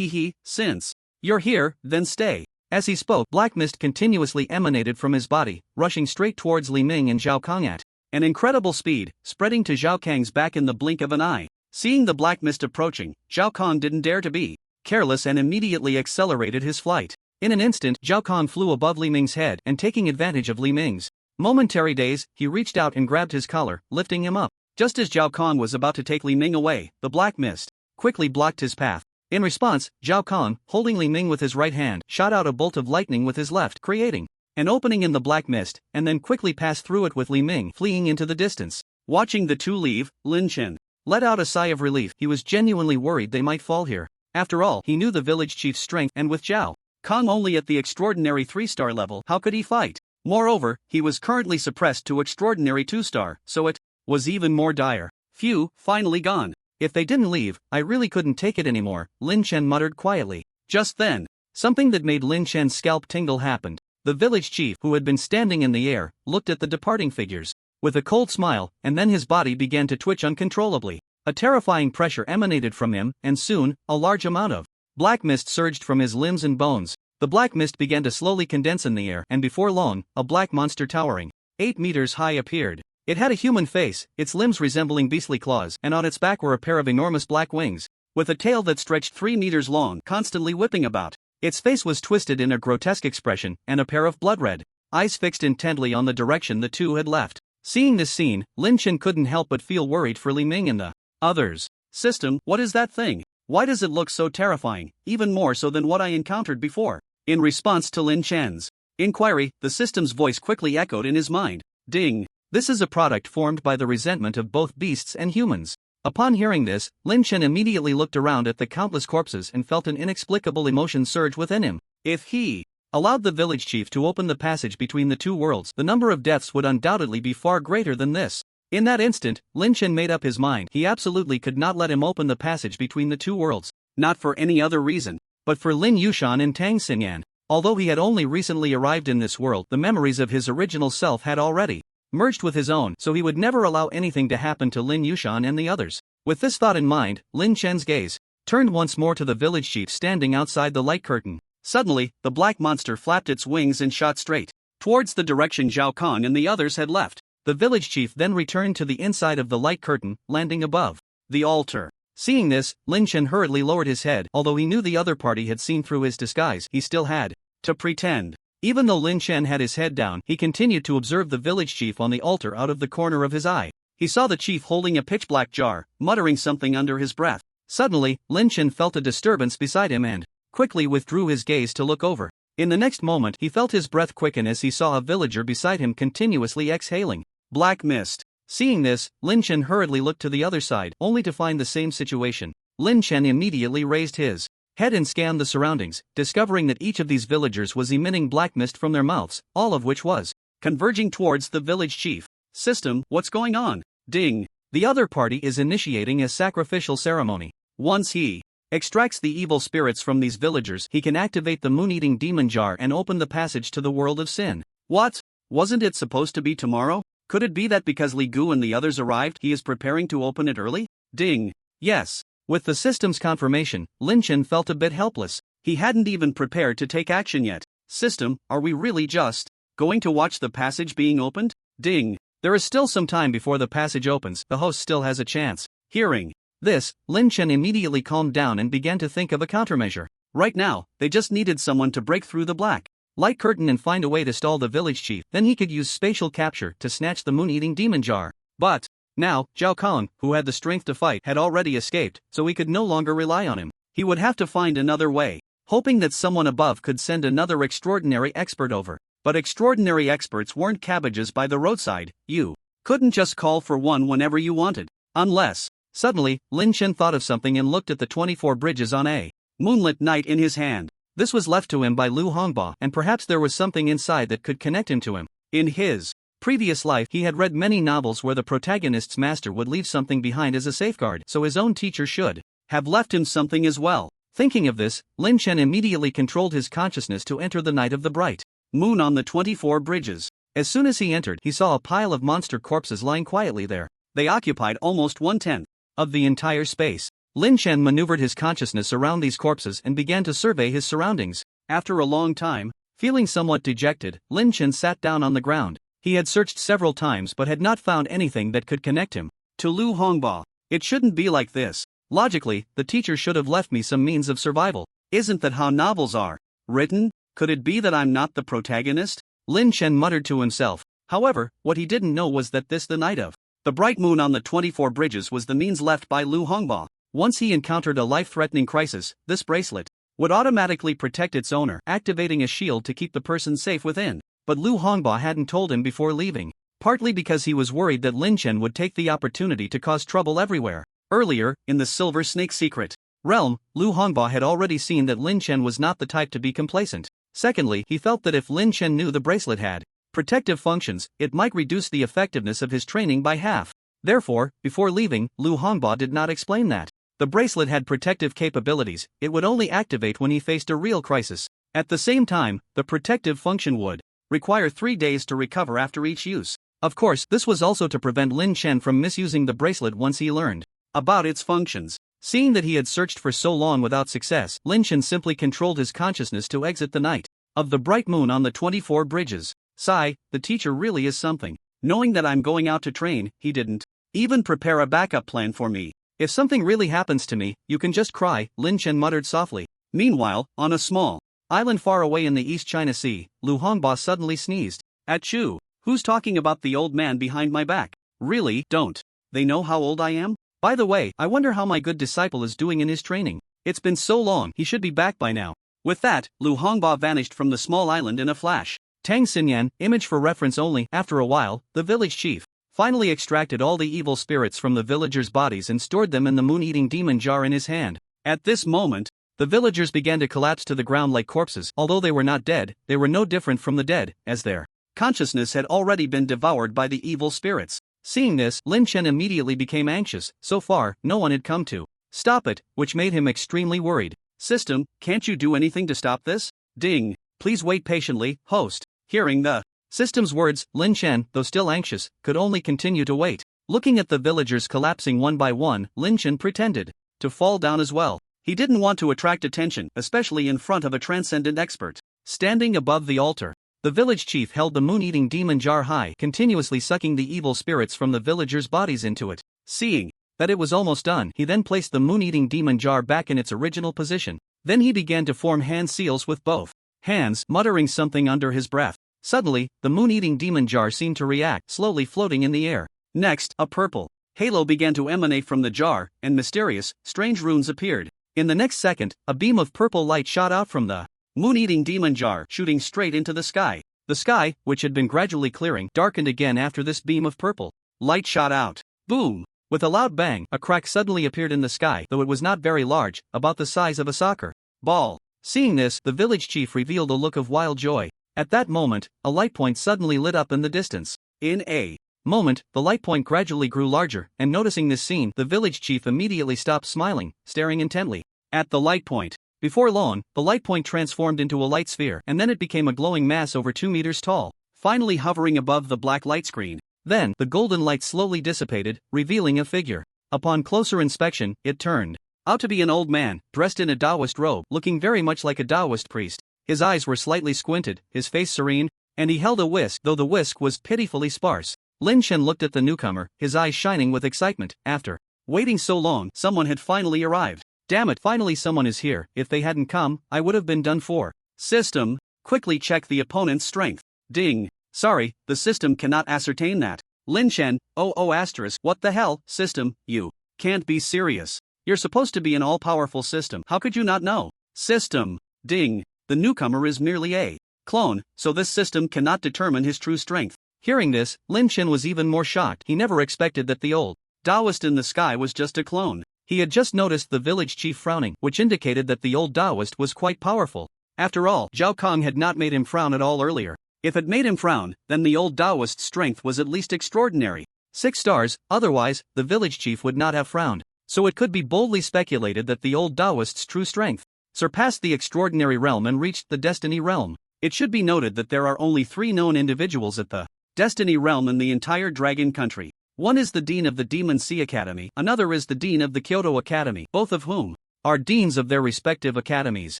Since you're here, then stay. As he spoke, black mist continuously emanated from his body, rushing straight towards Li Ming and Zhao Kong at an incredible speed, spreading to Zhao Kang's back in the blink of an eye. Seeing the black mist approaching, Zhao Kong didn't dare to be careless and immediately accelerated his flight. In an instant, Zhao Kong flew above Li Ming's head, and taking advantage of Li Ming's momentary daze, he reached out and grabbed his collar, lifting him up. Just as Zhao Kong was about to take Li Ming away, the black mist quickly blocked his path. In response, Zhao Kong, holding Li Ming with his right hand, shot out a bolt of lightning with his left, creating an opening in the black mist, and then quickly passed through it with Li Ming fleeing into the distance. Watching the two leave, Lin Chen let out a sigh of relief. He was genuinely worried they might fall here. After all, he knew the village chief's strength, and with Zhao Kong only at the extraordinary 3-star level, how could he fight? Moreover, he was currently suppressed to extraordinary 2-star, so it was even more dire. Phew, finally gone. If they didn't leave, I really couldn't take it anymore, Lin Chen muttered quietly. Just then, something that made Lin Chen's scalp tingle happened. The village chief, who had been standing in the air, looked at the departing figures with a cold smile, and then his body began to twitch uncontrollably. A terrifying pressure emanated from him, and soon, a large amount of black mist surged from his limbs and bones. The black mist began to slowly condense in the air, and before long, a black monster towering 8 meters high appeared. It had a human face, its limbs resembling beastly claws, and on its back were a pair of enormous black wings, with a tail that stretched 3 meters long, constantly whipping about. Its face was twisted in a grotesque expression, and a pair of blood-red eyes fixed intently on the direction the two had left. Seeing this scene, Lynch couldn't help but feel worried for Li Ming and the others. System, what is that thing? Why does it look so terrifying, even more so than what I encountered before? In response to Lin Chen's inquiry, the system's voice quickly echoed in his mind. Ding. This is a product formed by the resentment of both beasts and humans. Upon hearing this, Lin Chen immediately looked around at the countless corpses and felt an inexplicable emotion surge within him. If he allowed the village chief to open the passage between the two worlds, the number of deaths would undoubtedly be far greater than this. In that instant, Lin Chen made up his mind. He absolutely could not let him open the passage between the two worlds. Not for any other reason, but for Lin Yushan and Tang Xinyan. Although he had only recently arrived in this world, the memories of his original self had already merged with his own, so he would never allow anything to happen to Lin Yushan and the others. With this thought in mind, Lin Chen's gaze turned once more to the village chief standing outside the light curtain. Suddenly, the black monster flapped its wings and shot straight towards the direction Zhao Kong and the others had left. The village chief then returned to the inside of the light curtain, landing above the altar. Seeing this, Lin Chen hurriedly lowered his head. Although he knew the other party had seen through his disguise, he still had to pretend. Even though Lin Chen had his head down, he continued to observe the village chief on the altar out of the corner of his eye. He saw the chief holding a pitch-black jar, muttering something under his breath. Suddenly, Lin Chen felt a disturbance beside him and quickly withdrew his gaze to look over. In the next moment, he felt his breath quicken as he saw a villager beside him continuously exhaling black mist. Seeing this, Lin Chen hurriedly looked to the other side, only to find the same situation. Lin Chen immediately raised his head and scanned the surroundings, discovering that each of these villagers was emitting black mist from their mouths, all of which was converging towards the village chief. System, what's going on? Ding. The other party is initiating a sacrificial ceremony. Once he extracts the evil spirits from these villagers, he can activate the moon-eating demon jar and open the passage to the world of sin. What? Wasn't it supposed to be tomorrow? Could it be that because Li Gu and the others arrived, he is preparing to open it early? Ding. Yes. With the system's confirmation, Lin Chen felt a bit helpless. He hadn't even prepared to take action yet. System, are we really just going to watch the passage being opened? Ding. There is still some time before the passage opens. The host still has a chance. Hearing this, Lin Chen immediately calmed down and began to think of a countermeasure. Right now, they just needed someone to break through the black light curtain and find a way to stall the village chief. Then he could use spatial capture to snatch the moon-eating demon jar. But now, Zhao Kong, who had the strength to fight, had already escaped, so he could no longer rely on him. He would have to find another way, hoping that someone above could send another extraordinary expert over. But extraordinary experts weren't cabbages by the roadside. You couldn't just call for one whenever you wanted. Unless. Suddenly, Lin Chen thought of something and looked at the 24 bridges on a moonlit night in his hand. This was left to him by Lu Hongba, and perhaps there was something inside that could connect him to him. In his previous life, he had read many novels where the protagonist's master would leave something behind as a safeguard, so his own teacher should have left him something as well. Thinking of this, Lin Chen immediately controlled his consciousness to enter the night of the bright moon on the 24 bridges. As soon as he entered, he saw a pile of monster corpses lying quietly there. They occupied almost 1/10 of the entire space. Lin Chen maneuvered his consciousness around these corpses and began to survey his surroundings. After a long time, feeling somewhat dejected, Lin Chen sat down on the ground. He had searched several times but had not found anything that could connect him to Lu Hongba. It shouldn't be like this. Logically, the teacher should have left me some means of survival. Isn't that how novels are written? Could it be that I'm not the protagonist? Lin Chen muttered to himself. However, what he didn't know was that the night of the bright moon on the 24 bridges was the means left by Lu Hongba. Once he encountered a life-threatening crisis, this bracelet would automatically protect its owner, activating a shield to keep the person safe within. But Lu Hongba hadn't told him before leaving, partly because he was worried that Lin Chen would take the opportunity to cause trouble everywhere. Earlier, in the Silver Snake secret realm, Lu Hongba had already seen that Lin Chen was not the type to be complacent. Secondly, he felt that if Lin Chen knew the bracelet had protective functions, it might reduce the effectiveness of his training by half. Therefore, before leaving, Lu Hongba did not explain that the bracelet had protective capabilities. It would only activate when he faced a real crisis. At the same time, the protective function would require 3 days to recover after each use. Of course, this was also to prevent Lin Chen from misusing the bracelet once he learned about its functions. Seeing that he had searched for so long without success, Lynch simply controlled his consciousness to exit the night of the bright moon on the 24 bridges. Sigh, the teacher really is something. Knowing that I'm going out to train, he didn't even prepare a backup plan for me. If something really happens to me, you can just cry, Lynch muttered softly. Meanwhile, on a small island far away in the East China Sea, Lu Hongba suddenly sneezed. Achoo! Who's talking about the old man behind my back? Really, don't they know how old I am? By the way, I wonder how my good disciple is doing in his training. It's been so long, he should be back by now. With that, Lu Hongba vanished from the small island in a flash. Tang Xinyan, image for reference only. After a while, the village chief finally extracted all the evil spirits from the villagers' bodies and stored them in the moon-eating demon jar in his hand. At this moment, the villagers began to collapse to the ground like corpses. Although they were not dead, they were no different from the dead, as their consciousness had already been devoured by the evil spirits. Seeing this, Lin Chen immediately became anxious. So far, no one had come to stop it, which made him extremely worried. System, can't you do anything to stop this? Ding. Please wait patiently, host. Hearing the system's words, Lin Chen, though still anxious, could only continue to wait. Looking at the villagers collapsing one by one, Lin Chen pretended to fall down as well. He didn't want to attract attention, especially in front of a transcendent expert. Standing above the altar, the village chief held the moon-eating demon jar high, continuously sucking the evil spirits from the villagers' bodies into it. Seeing that it was almost done, he then placed the moon-eating demon jar back in its original position. Then he began to form hand seals with both hands, muttering something under his breath. Suddenly, the moon-eating demon jar seemed to react, slowly floating in the air. Next, a purple halo began to emanate from the jar, and mysterious, strange runes appeared. In the next second, a beam of purple light shot out from the moon-eating demon jar, shooting straight into the sky. The sky, which had been gradually clearing, darkened again after this beam of purple light shot out. Boom! With a loud bang, a crack suddenly appeared in the sky, though it was not very large, about the size of a soccer ball. Seeing this, the village chief revealed a look of wild joy. At that moment, a light point suddenly lit up in the distance. In a moment, the light point gradually grew larger, and noticing this scene, the village chief immediately stopped smiling, staring intently at the light point. Before long, the light point transformed into a light sphere, and then it became a glowing mass over 2 meters tall, finally hovering above the black light screen. Then, the golden light slowly dissipated, revealing a figure. Upon closer inspection, it turned out to be an old man, dressed in a Taoist robe, looking very much like a Taoist priest. His eyes were slightly squinted, his face serene, and he held a whisk, though the whisk was pitifully sparse. Lin Chen looked at the newcomer, his eyes shining with excitement. After waiting so long, someone had finally arrived. Damn it, finally someone is here. If they hadn't come, I would have been done for. System, quickly check the opponent's strength. Ding. Sorry, the system cannot ascertain that. Lin Chen, asterisk, what the hell, system, you can't be serious. You're supposed to be an all-powerful system. How could you not know? System. Ding. The newcomer is merely a clone, so this system cannot determine his true strength. Hearing this, Lin Chen was even more shocked. He never expected that the old Taoist in the sky was just a clone. He had just noticed the village chief frowning, which indicated that the old Taoist was quite powerful. After all, Zhao Kong had not made him frown at all earlier. If it made him frown, then the old Taoist's strength was at least extraordinary. 6 stars, otherwise, the village chief would not have frowned. So it could be boldly speculated that the old Taoist's true strength surpassed the extraordinary realm and reached the destiny realm. It should be noted that there are only 3 known individuals at the destiny realm in the entire dragon country. One is the dean of the Demon Sea Academy, another is the dean of the Kyoto Academy, both of whom are deans of their respective academies.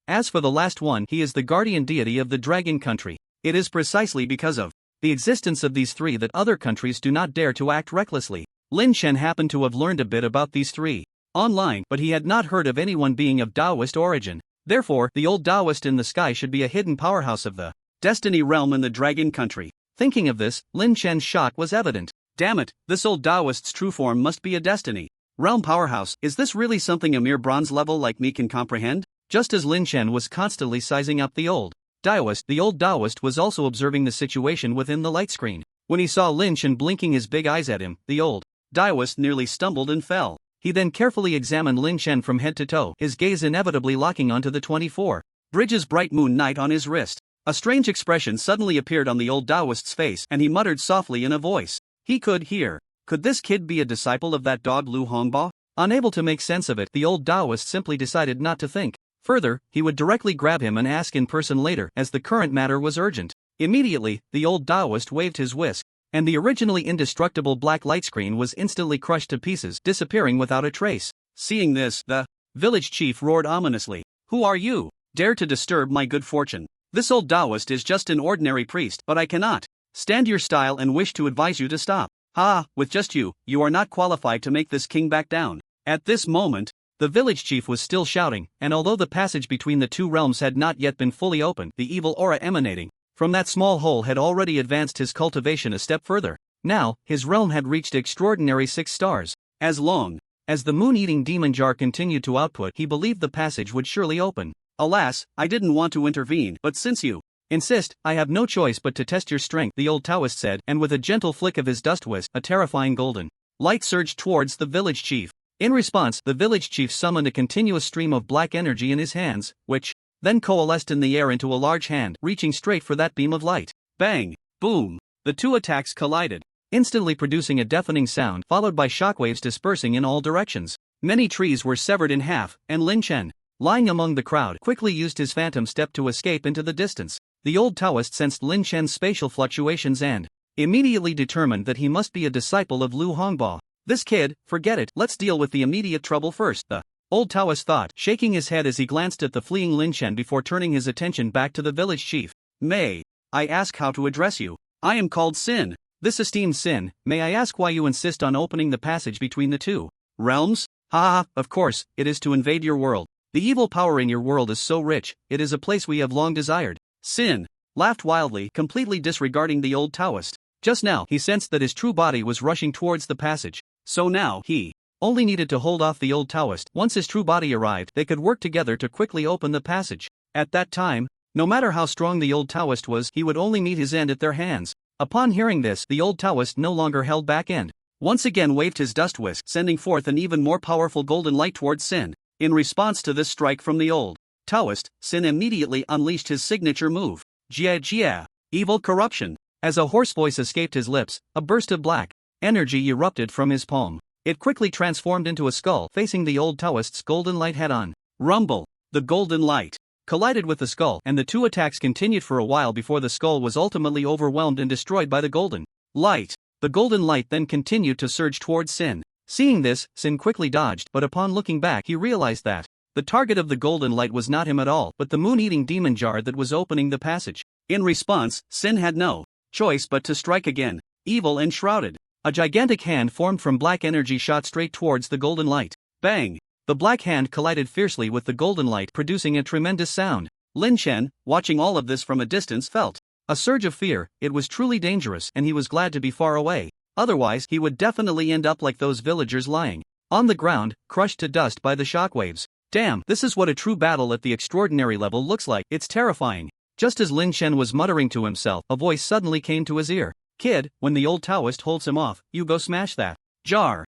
As for the last one, he is the guardian deity of the dragon country. It is precisely because of the existence of these 3 that other countries do not dare to act recklessly. Lin Chen happened to have learned a bit about these 3 online, but he had not heard of anyone being of Taoist origin. Therefore, the old Taoist in the sky should be a hidden powerhouse of the destiny realm in the dragon country. Thinking of this, Lin Chen's shock was evident. Damn it, this old Taoist's true form must be a destiny realm powerhouse. Is this really something a mere bronze level like me can comprehend? Just as Lin Chen was constantly sizing up the old Taoist was also observing the situation within the light screen. When he saw Lin Chen blinking his big eyes at him, the old Taoist nearly stumbled and fell. He then carefully examined Lin Chen from head to toe, his gaze inevitably locking onto the 24 bridges bright moon night on his wrist. A strange expression suddenly appeared on the old Taoist's face, and he muttered softly in a voice he could hear. Could this kid be a disciple of that dog Lu Hongba? Unable to make sense of it, the old Taoist simply decided not to think further. He would directly grab him and ask in person later, as the current matter was urgent. Immediately, the old Taoist waved his whisk. and the originally indestructible black light screen was instantly crushed to pieces, disappearing without a trace. Seeing this, the village chief roared ominously. "Who are you? Dare to disturb my good fortune? This old Taoist is just an ordinary priest, but I cannot stand your style and wish to advise you to stop. With just you are not qualified to make this king back down." At this moment, the village chief was still shouting, and although the passage between the two realms had not yet been fully opened, the evil aura emanating from that small hole had already advanced his cultivation a step further. Now, his realm had reached extraordinary 6 stars. As long as the moon-eating demon jar continued to output, he believed the passage would surely open. "Alas, I didn't want to intervene, but since you insist, I have no choice but to test your strength," the old Taoist said, and with a gentle flick of his dust wisp, a terrifying golden light surged towards the village chief. In response, the village chief summoned a continuous stream of black energy in his hands, which then coalesced in the air into a large hand, reaching straight for that beam of light. Bang! Boom! The two attacks collided, instantly producing a deafening sound, followed by shockwaves dispersing in all directions. Many trees were severed in half, and Lynch, lying among the crowd, quickly used his phantom step to escape into the distance. The old Taoist sensed Lin Chen's spatial fluctuations and immediately determined that he must be a disciple of Lu Hongbo. "This kid, forget it, let's deal with the immediate trouble first," the old Taoist thought, shaking his head as he glanced at the fleeing Lin Chen before turning his attention back to the village chief. "May I ask how to address you? I am called Sin. This esteemed Sin, may I ask why you insist on opening the passage between the two realms?" Of course, it is to invade your world. The evil power in your world is so rich, it is a place we have long desired." Sin laughed wildly, completely disregarding the old Taoist. Just now, he sensed that his true body was rushing towards the passage. So now, he only needed to hold off the old Taoist. Once his true body arrived, they could work together to quickly open the passage. At that time, no matter how strong the old Taoist was, he would only meet his end at their hands. Upon hearing this, the old Taoist no longer held back and once again waved his dust whisk, sending forth an even more powerful golden light towards Sin. In response to this strike from the old Taoist, Sin immediately unleashed his signature move, Jia, evil corruption. As a hoarse voice escaped his lips, a burst of black energy erupted from his palm. It quickly transformed into a skull facing the old Taoist's golden light head-on. Rumble! The golden light collided with the skull, and the two attacks continued for a while before the skull was ultimately overwhelmed and destroyed by the golden light. The golden light then continued to surge towards Sin. Seeing this, Sin quickly dodged, but upon looking back he realized that the target of the golden light was not him at all, but the moon-eating demon jar that was opening the passage. In response, Sin had no choice but to strike again. Evil and shrouded, a gigantic hand formed from black energy shot straight towards the golden light. Bang! The black hand collided fiercely with the golden light, producing a tremendous sound. Lin Chen, watching all of this from a distance, felt a surge of fear. It was truly dangerous, and he was glad to be far away. Otherwise, he would definitely end up like those villagers lying on the ground, crushed to dust by the shockwaves. Damn, this is what a true battle at the extraordinary level looks like. It's terrifying. Just as Lin Chen was muttering to himself, a voice suddenly came to his ear. "Kid, when the old Taoist holds him off, you go smash that jar.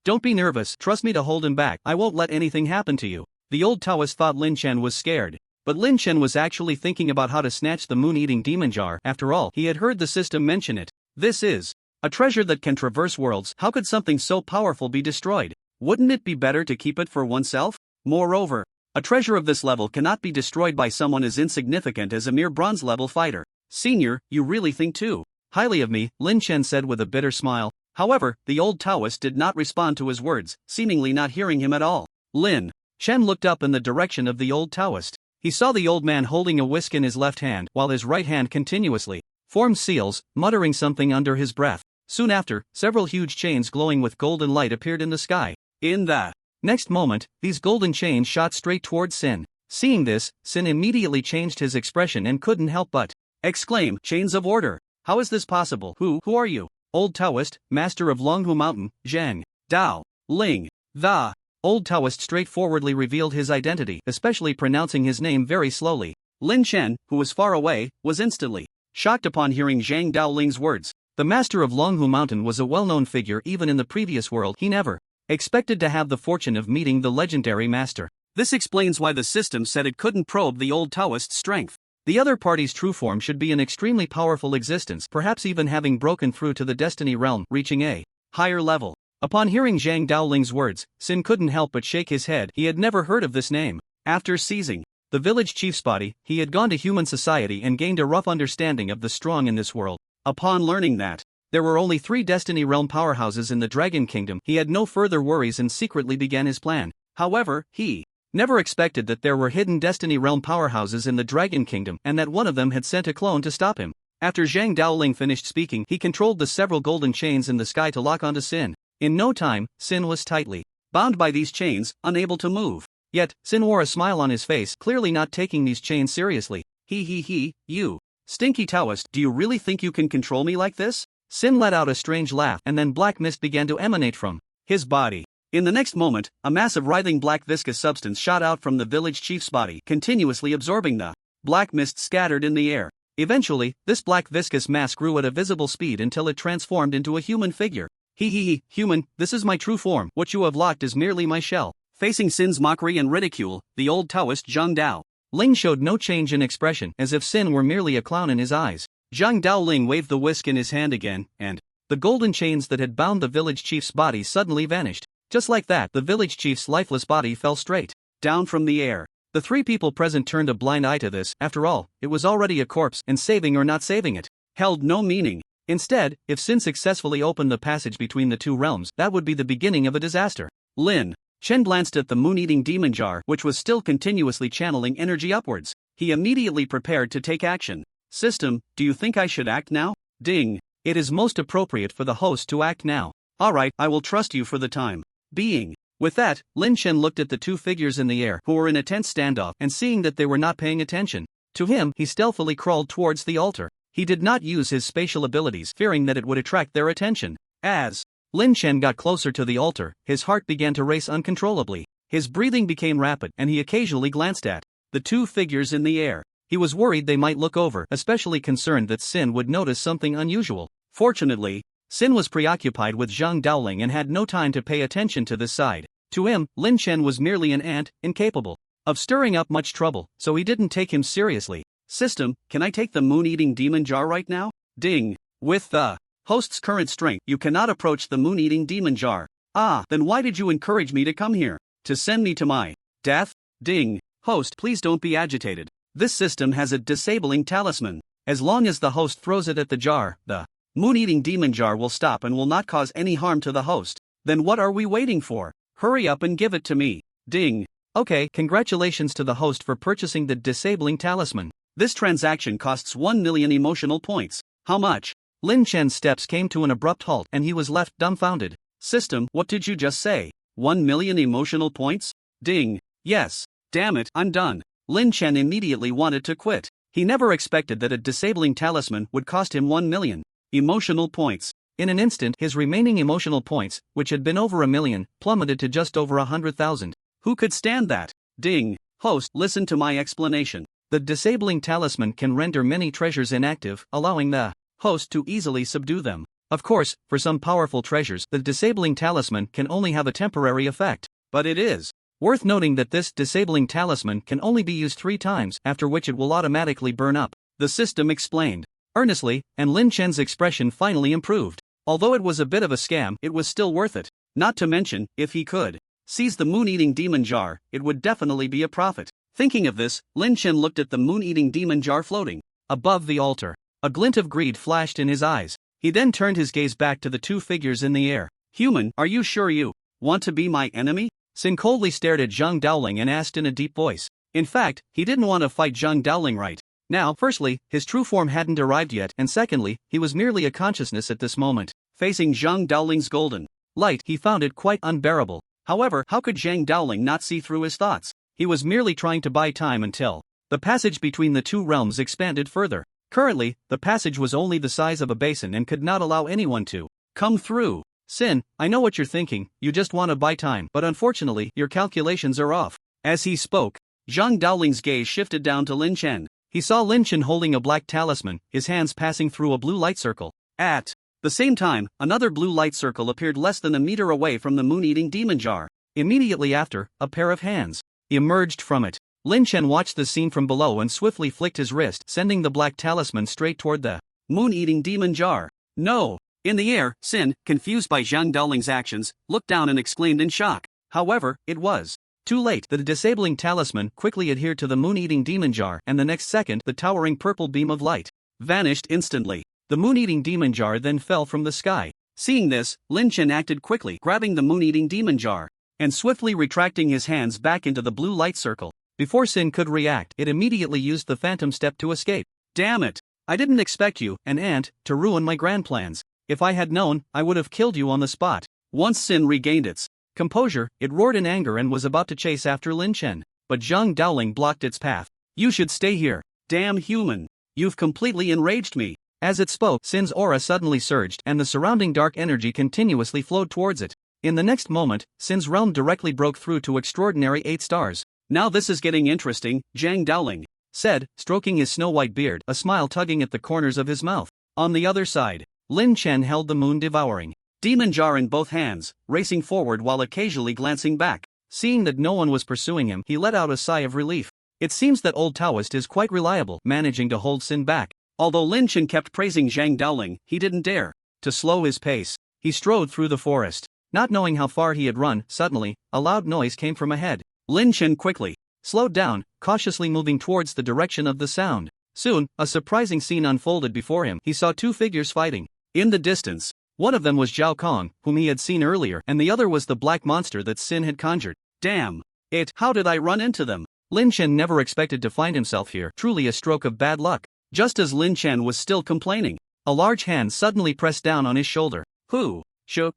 Don't be nervous, trust me to hold him back, I won't let anything happen to you." The old Taoist thought Lin Chen was scared. But Lin Chen was actually thinking about how to snatch the moon-eating demon jar. After all, he had heard the system mention it. This is a treasure that can traverse worlds. How could something so powerful be destroyed? Wouldn't it be better to keep it for oneself? Moreover, a treasure of this level cannot be destroyed by someone as insignificant as a mere bronze-level fighter. "Senior, you really think too highly of me," Lin Chen said with a bitter smile. However, the old Taoist did not respond to his words, seemingly not hearing him at all. Lin Chen looked up in the direction of the old Taoist. He saw the old man holding a whisk in his left hand, while his right hand continuously formed seals, muttering something under his breath. Soon after, several huge chains glowing with golden light appeared in the sky. In the next moment, these golden chains shot straight towards Sin. Seeing this, Sin immediately changed his expression and couldn't help but exclaim, "Chains of order! How is this possible? Who are you?" "Old Taoist, master of Longhu Mountain, Zhang Dao Ling." The old Taoist straightforwardly revealed his identity, especially pronouncing his name very slowly. Lin Chen, who was far away, was instantly shocked upon hearing Zhang Dao Ling's words. The master of Longhu Mountain was a well-known figure even in the previous world. He never expected to have the fortune of meeting the legendary master. This explains why the system said it couldn't probe the old Taoist's strength. The other party's true form should be an extremely powerful existence, perhaps even having broken through to the destiny realm, reaching a higher level. Upon hearing Zhang Daoling's words, Sin couldn't help but shake his head. He had never heard of this name. After seizing the village chief's body, he had gone to human society and gained a rough understanding of the strong in this world. Upon learning that there were only 3 Destiny Realm powerhouses in the Dragon Kingdom. He had no further worries and secretly began his plan. However, he never expected that there were hidden Destiny Realm powerhouses in the Dragon Kingdom and that one of them had sent a clone to stop him. After Zhang Daoling finished speaking, he controlled the several golden chains in the sky to lock onto Sin. In no time, Sin was tightly bound by these chains, unable to move. Yet, Sin wore a smile on his face, clearly not taking these chains seriously. You stinky Taoist, do you really think you can control me like this? Sin let out a strange laugh and then black mist began to emanate from his body. In the next moment, a mass of writhing black viscous substance shot out from the village chief's body, continuously absorbing the black mist scattered in the air. Eventually, this black viscous mass grew at a visible speed until it transformed into a human figure. Human, this is my true form. What you have locked is merely my shell. Facing Sin's mockery and ridicule, the old Taoist Zhang Dao Ling showed no change in expression, as if Sin were merely a clown in his eyes. Zhang Dao Ling waved the whisk in his hand again, and the golden chains that had bound the village chief's body suddenly vanished. Just like that, the village chief's lifeless body fell straight down from the air. The 3 people present turned a blind eye to this. After all, it was already a corpse, and saving or not saving it held no meaning. Instead, if Sin successfully opened the passage between the 2 realms, that would be the beginning of a disaster. Lin Chen glanced at the moon-eating demon jar, which was still continuously channeling energy upwards. He immediately prepared to take action. System, do you think I should act now? Ding. It is most appropriate for the host to act now. Alright, I will trust you for the time being. With that, Lin Chen looked at the 2 figures in the air who were in a tense standoff, and seeing that they were not paying attention to him, he stealthily crawled towards the altar. He did not use his spatial abilities, fearing that it would attract their attention. As Lin Chen got closer to the altar, his heart began to race uncontrollably. His breathing became rapid, and he occasionally glanced at the 2 figures in the air. He was worried they might look over, especially concerned that Sin would notice something unusual. Fortunately, Sin was preoccupied with Zhang Daoling and had no time to pay attention to this side. To him, Lin Chen was merely an ant, incapable of stirring up much trouble, so he didn't take him seriously. System, can I take the moon-eating demon jar right now? Ding. With the host's current strength, you cannot approach the moon-eating demon jar. Ah, then why did you encourage me to come here? To send me to my death? Ding. Host, please don't be agitated. This system has a disabling talisman. As long as the host throws it at the jar, the moon-eating demon jar will stop and will not cause any harm to the host. Then what are we waiting for? Hurry up and give it to me. Ding. Okay, congratulations to the host for purchasing the disabling talisman. This transaction costs 1 million emotional points. How much? Lin Chen's steps came to an abrupt halt and he was left dumbfounded. System, what did you just say? 1 million emotional points? Ding. Yes. Damn it, I'm done. Lin Chen immediately wanted to quit. He never expected that a disabling talisman would cost him 1 million emotional points. In an instant, his remaining emotional points, which had been over 1 million, plummeted to just over 100,000. Who could stand that? Ding. Host, listen to my explanation. The disabling talisman can render many treasures inactive, allowing the host to easily subdue them. Of course, for some powerful treasures, the disabling talisman can only have a temporary effect. But it is worth noting that this disabling talisman can only be used 3 times, after which it will automatically burn up. The system explained earnestly, and Lin Chen's expression finally improved. Although it was a bit of a scam, it was still worth it. Not to mention, if he could seize the moon-eating demon jar, it would definitely be a profit. Thinking of this, Lin Chen looked at the moon-eating demon jar floating above the altar. A glint of greed flashed in his eyes. He then turned his gaze back to the 2 figures in the air. Human, are you sure you want to be my enemy? Sin coldly stared at Zhang Daoling and asked in a deep voice. In fact, he didn't want to fight Zhang Daoling right now. Firstly, his true form hadn't arrived yet, and secondly, he was merely a consciousness at this moment. Facing Zhang Daoling's golden light, he found it quite unbearable. However, how could Zhang Daoling not see through his thoughts? He was merely trying to buy time until the passage between the 2 realms expanded further. Currently, the passage was only the size of a basin and could not allow anyone to come through. Sin, I know what you're thinking, you just want to buy time, but unfortunately, your calculations are off. As he spoke, Zhang Daoling's gaze shifted down to Lin Chen. He saw Lin Chen holding a black talisman, his hands passing through a blue light circle. At the same time, another blue light circle appeared less than a meter away from the moon-eating demon jar. Immediately after, a pair of hands emerged from it. Lin Chen watched the scene from below and swiftly flicked his wrist, sending the black talisman straight toward the moon-eating demon jar. No! In the air, Sin, confused by Zhang Daoling's actions, looked down and exclaimed in shock. However, it was too late. The disabling talisman quickly adhered to the moon-eating demon jar, and the next second, the towering purple beam of light vanished instantly. The moon-eating demon jar then fell from the sky. Seeing this, Lynch acted quickly, grabbing the moon-eating demon jar and swiftly retracting his hands back into the blue light circle. Before Sin could react, it immediately used the phantom step to escape. Damn it! I didn't expect you, an ant, to ruin my grand plans. If I had known, I would have killed you on the spot. Once Sin regained its composure, it roared in anger and was about to chase after Lin Chen. But Zhang Dowling blocked its path. You should stay here. Damn human. You've completely enraged me. As it spoke, Sin's aura suddenly surged and the surrounding dark energy continuously flowed towards it. In the next moment, Sin's realm directly broke through to extraordinary 8 stars. Now this is getting interesting, Zhang Dowling said, stroking his snow-white beard, a smile tugging at the corners of his mouth. On the other side, Lin Chen held the moon-devouring demon jar in both hands, racing forward while occasionally glancing back. Seeing that no one was pursuing him, he let out a sigh of relief. It seems that old Taoist is quite reliable, managing to hold Sin back. Although Lin Chen kept praising Zhang Dowling, he didn't dare to slow his pace. He strode through the forest. Not knowing how far he had run, suddenly, a loud noise came from ahead. Lin Chen quickly slowed down, cautiously moving towards the direction of the sound. Soon, a surprising scene unfolded before him. He saw 2 figures fighting. In the distance, one of them was Zhao Kong, whom he had seen earlier, and the other was the black monster that Sin had conjured. Damn it, how did I run into them? Lin Chen never expected to find himself here, truly a stroke of bad luck. Just as Lin Chen was still complaining, a large hand suddenly pressed down on his shoulder. Who?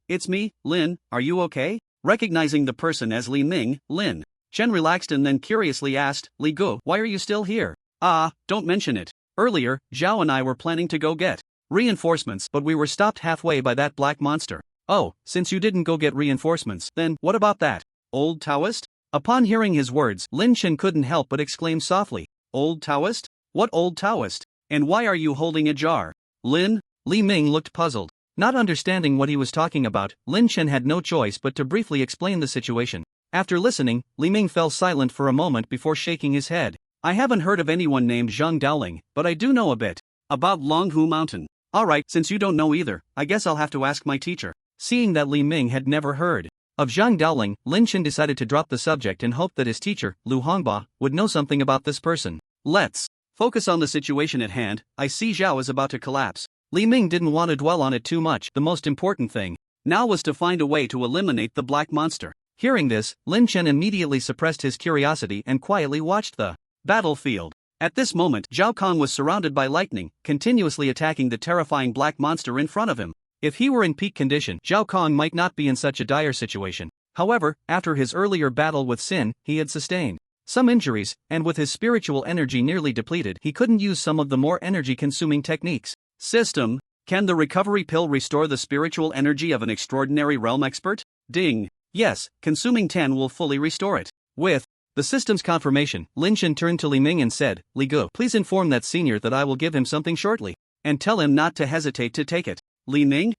It's me, Lin, are you okay? Recognizing the person as Li Ming, Lin Chen relaxed and then curiously asked, Li Gu, why are you still here? Don't mention it. Earlier, Zhao and I were planning to go get reinforcements, but we were stopped halfway by that black monster. Oh, since you didn't go get reinforcements, then what about that old Taoist? Upon hearing his words, Lin Chen couldn't help but exclaim softly, Old Taoist? What old Taoist? And why are you holding a jar? Li Ming looked puzzled. Not understanding what he was talking about, Lin Chen had no choice but to briefly explain the situation. After listening, Li Ming fell silent for a moment before shaking his head. I haven't heard of anyone named Zhang Dowling, but I do know a bit about Longhu Mountain. Alright, since you don't know either, I guess I'll have to ask my teacher. Seeing that Li Ming had never heard of Zhang Dowling, Lin Chen decided to drop the subject and hoped that his teacher, Lu Hongba, would know something about this person. Let's focus on the situation at hand. I see Zhao is about to collapse. Li Ming didn't want to dwell on it too much. The most important thing now was to find a way to eliminate the black monster. Hearing this, Lin Chen immediately suppressed his curiosity and quietly watched the battlefield. At this moment, Zhao Kong was surrounded by lightning, continuously attacking the terrifying black monster in front of him. If he were in peak condition, Zhao Kong might not be in such a dire situation. However, after his earlier battle with Sin, he had sustained some injuries, and with his spiritual energy nearly depleted, he couldn't use some of the more energy-consuming techniques. System, can the recovery pill restore the spiritual energy of an extraordinary realm expert? Ding. Yes, consuming 10 will fully restore it. With the system's confirmation, Lin Chen turned to Li Ming and said, Li Gu, please inform that senior that I will give him something shortly, and tell him not to hesitate to take it. Li Ming?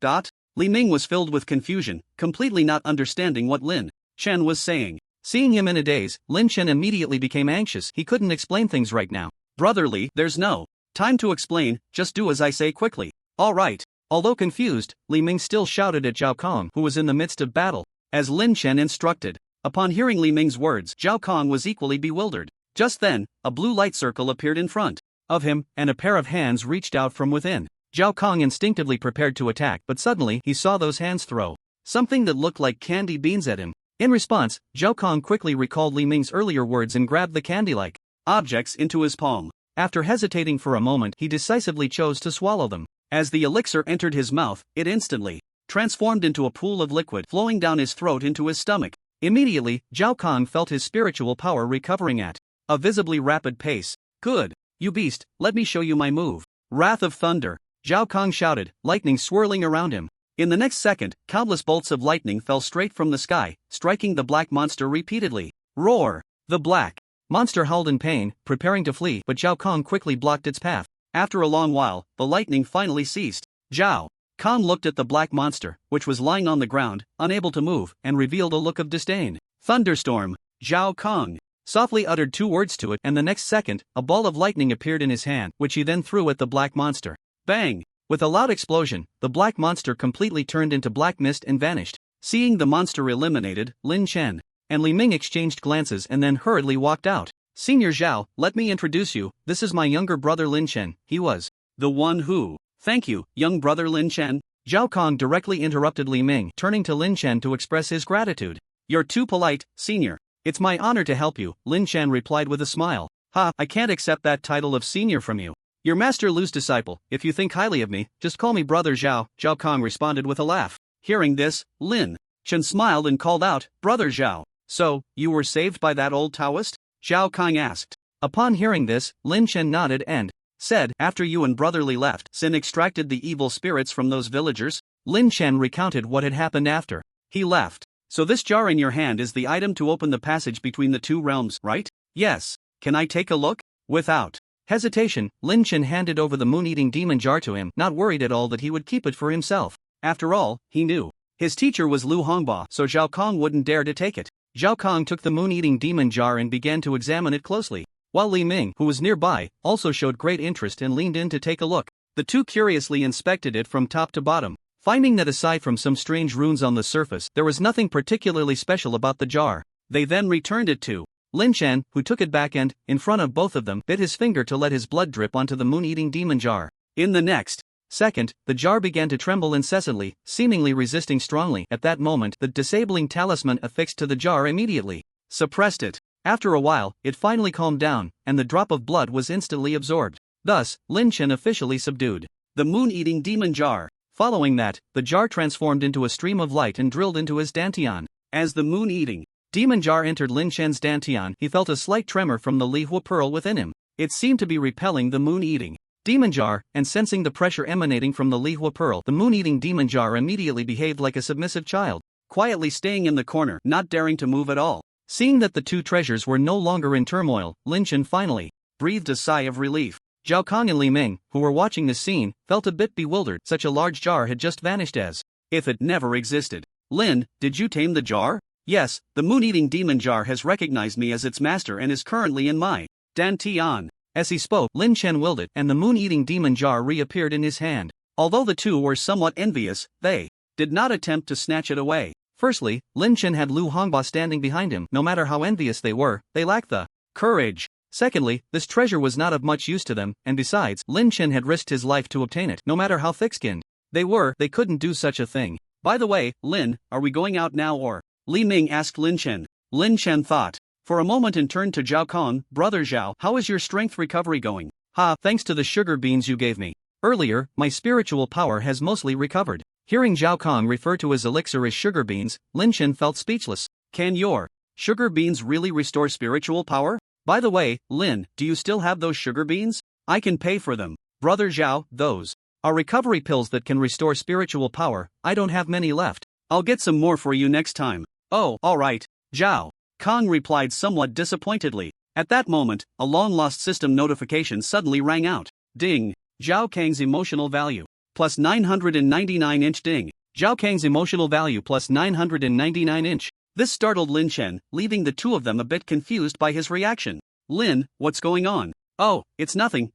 Li Ming was filled with confusion, completely not understanding what Lin Chen was saying. Seeing him in a daze, Lin Chen immediately became anxious. He couldn't explain things right now. Brotherly, there's no time to explain, just do as I say quickly. Alright. Although confused, Li Ming still shouted at Zhao Kong, who was in the midst of battle, as Lin Chen instructed. Upon hearing Li Ming's words, Zhao Kong was equally bewildered. Just then, a blue light circle appeared in front of him, and a pair of hands reached out from within. Zhao Kong instinctively prepared to attack, but suddenly he saw those hands throw something that looked like candy beans at him. In response, Zhao Kong quickly recalled Li Ming's earlier words and grabbed the candy-like objects into his palm. After hesitating for a moment, he decisively chose to swallow them. As the elixir entered his mouth, it instantly transformed into a pool of liquid flowing down his throat into his stomach. Immediately, Zhao Kong felt his spiritual power recovering at a visibly rapid pace. Good. You beast, let me show you my move. Wrath of Thunder. Zhao Kong shouted, lightning swirling around him. In the next second, countless bolts of lightning fell straight from the sky, striking the black monster repeatedly. Roar! The black monster howled in pain, preparing to flee, but Zhao Kong quickly blocked its path. After a long while, the lightning finally ceased. Zhao Kong looked at the black monster, which was lying on the ground, unable to move, and revealed a look of disdain. Thunderstorm. Zhao Kong softly uttered 2 words to it, and the next second, a ball of lightning appeared in his hand, which he then threw at the black monster. Bang! With a loud explosion, the black monster completely turned into black mist and vanished. Seeing the monster eliminated, Lin Chen and Li Ming exchanged glances and then hurriedly walked out. Senior Zhao, let me introduce you, this is my younger brother Lin Chen. He was the one who Thank you, young brother Lin Chen. Zhao Kong directly interrupted Li Ming, turning to Lin Chen to express his gratitude. You're too polite, senior. It's my honor to help you, Lin Chen replied with a smile. Ha, I can't accept that title of senior from you. Your master Lu's disciple. If you think highly of me, just call me brother Zhao, Zhao Kong responded with a laugh. Hearing this, Lin Chen smiled and called out, Brother Zhao. So, you were saved by that old Taoist? Zhao Kong asked. Upon hearing this, Lin Chen nodded and said, after you and brotherly left, Sin extracted the evil spirits from those villagers. Lin Chen recounted what had happened after he left. So this jar in your hand is the item to open the passage between the two realms, right? Yes. Can I take a look? Without hesitation, Lin Chen handed over the moon-eating demon jar to him, not worried at all that he would keep it for himself. After all, he knew his teacher was Lu Hongba, so Zhao Kong wouldn't dare to take it. Zhao Kong took the moon-eating demon jar and began to examine it closely, while Li Ming, who was nearby, also showed great interest and leaned in to take a look. The two curiously inspected it from top to bottom, finding that aside from some strange runes on the surface, there was nothing particularly special about the jar. They then returned it to Lin Chen, who took it back and, in front of both of them, bit his finger to let his blood drip onto the moon-eating demon jar. In the next second, the jar began to tremble incessantly, seemingly resisting strongly. At that moment, the disabling talisman affixed to the jar immediately suppressed it. After a while, it finally calmed down, and the drop of blood was instantly absorbed. Thus, Lin Chen officially subdued the moon-eating demon jar. Following that, the jar transformed into a stream of light and drilled into his dantian. As the moon-eating demon jar entered Lin Chen's dantian, he felt a slight tremor from the Li Hua pearl within him. It seemed to be repelling the moon-eating demon jar, and sensing the pressure emanating from the Li Hua pearl, the moon-eating demon jar immediately behaved like a submissive child, quietly staying in the corner, not daring to move at all. Seeing that the two treasures were no longer in turmoil, Lin Chen finally breathed a sigh of relief. Zhao Kong and Li Ming, who were watching the scene, felt a bit bewildered. Such a large jar had just vanished as if it never existed. Lin, did you tame the jar? Yes, the moon-eating demon jar has recognized me as its master and is currently in my dantian. As he spoke, Lin Chen willed it, and the moon-eating demon jar reappeared in his hand. Although the two were somewhat envious, they did not attempt to snatch it away. Firstly, Lin Chen had Lu Hongba standing behind him. No matter how envious they were, they lacked the courage. Secondly, this treasure was not of much use to them, and besides, Lin Chen had risked his life to obtain it. No matter how thick-skinned they couldn't do such a thing. By the way, Lin, are we going out now or? Li Ming asked Lin Chen. Lin Chen thought for a moment and turned to Zhao Kong. Brother Zhao, how is your strength recovery going? Ha, thanks to the sugar beans you gave me earlier, my spiritual power has mostly recovered. Hearing Zhao Kong refer to his elixir as sugar beans, Lin Chen felt speechless. Can your sugar beans really restore spiritual power? By the way, Lin, do you still have those sugar beans? I can pay for them. Brother Zhao, those are recovery pills that can restore spiritual power. I don't have many left. I'll get some more for you next time. Oh, alright. Zhao Kong replied somewhat disappointedly. At that moment, a long-lost system notification suddenly rang out. Ding. Zhao Kang's emotional value. Plus 999 inch ding. Zhao Kang's emotional value plus 999 inch. This startled Lin Chen, leaving the two of them a bit confused by his reaction. Lin, what's going on? Oh, it's nothing.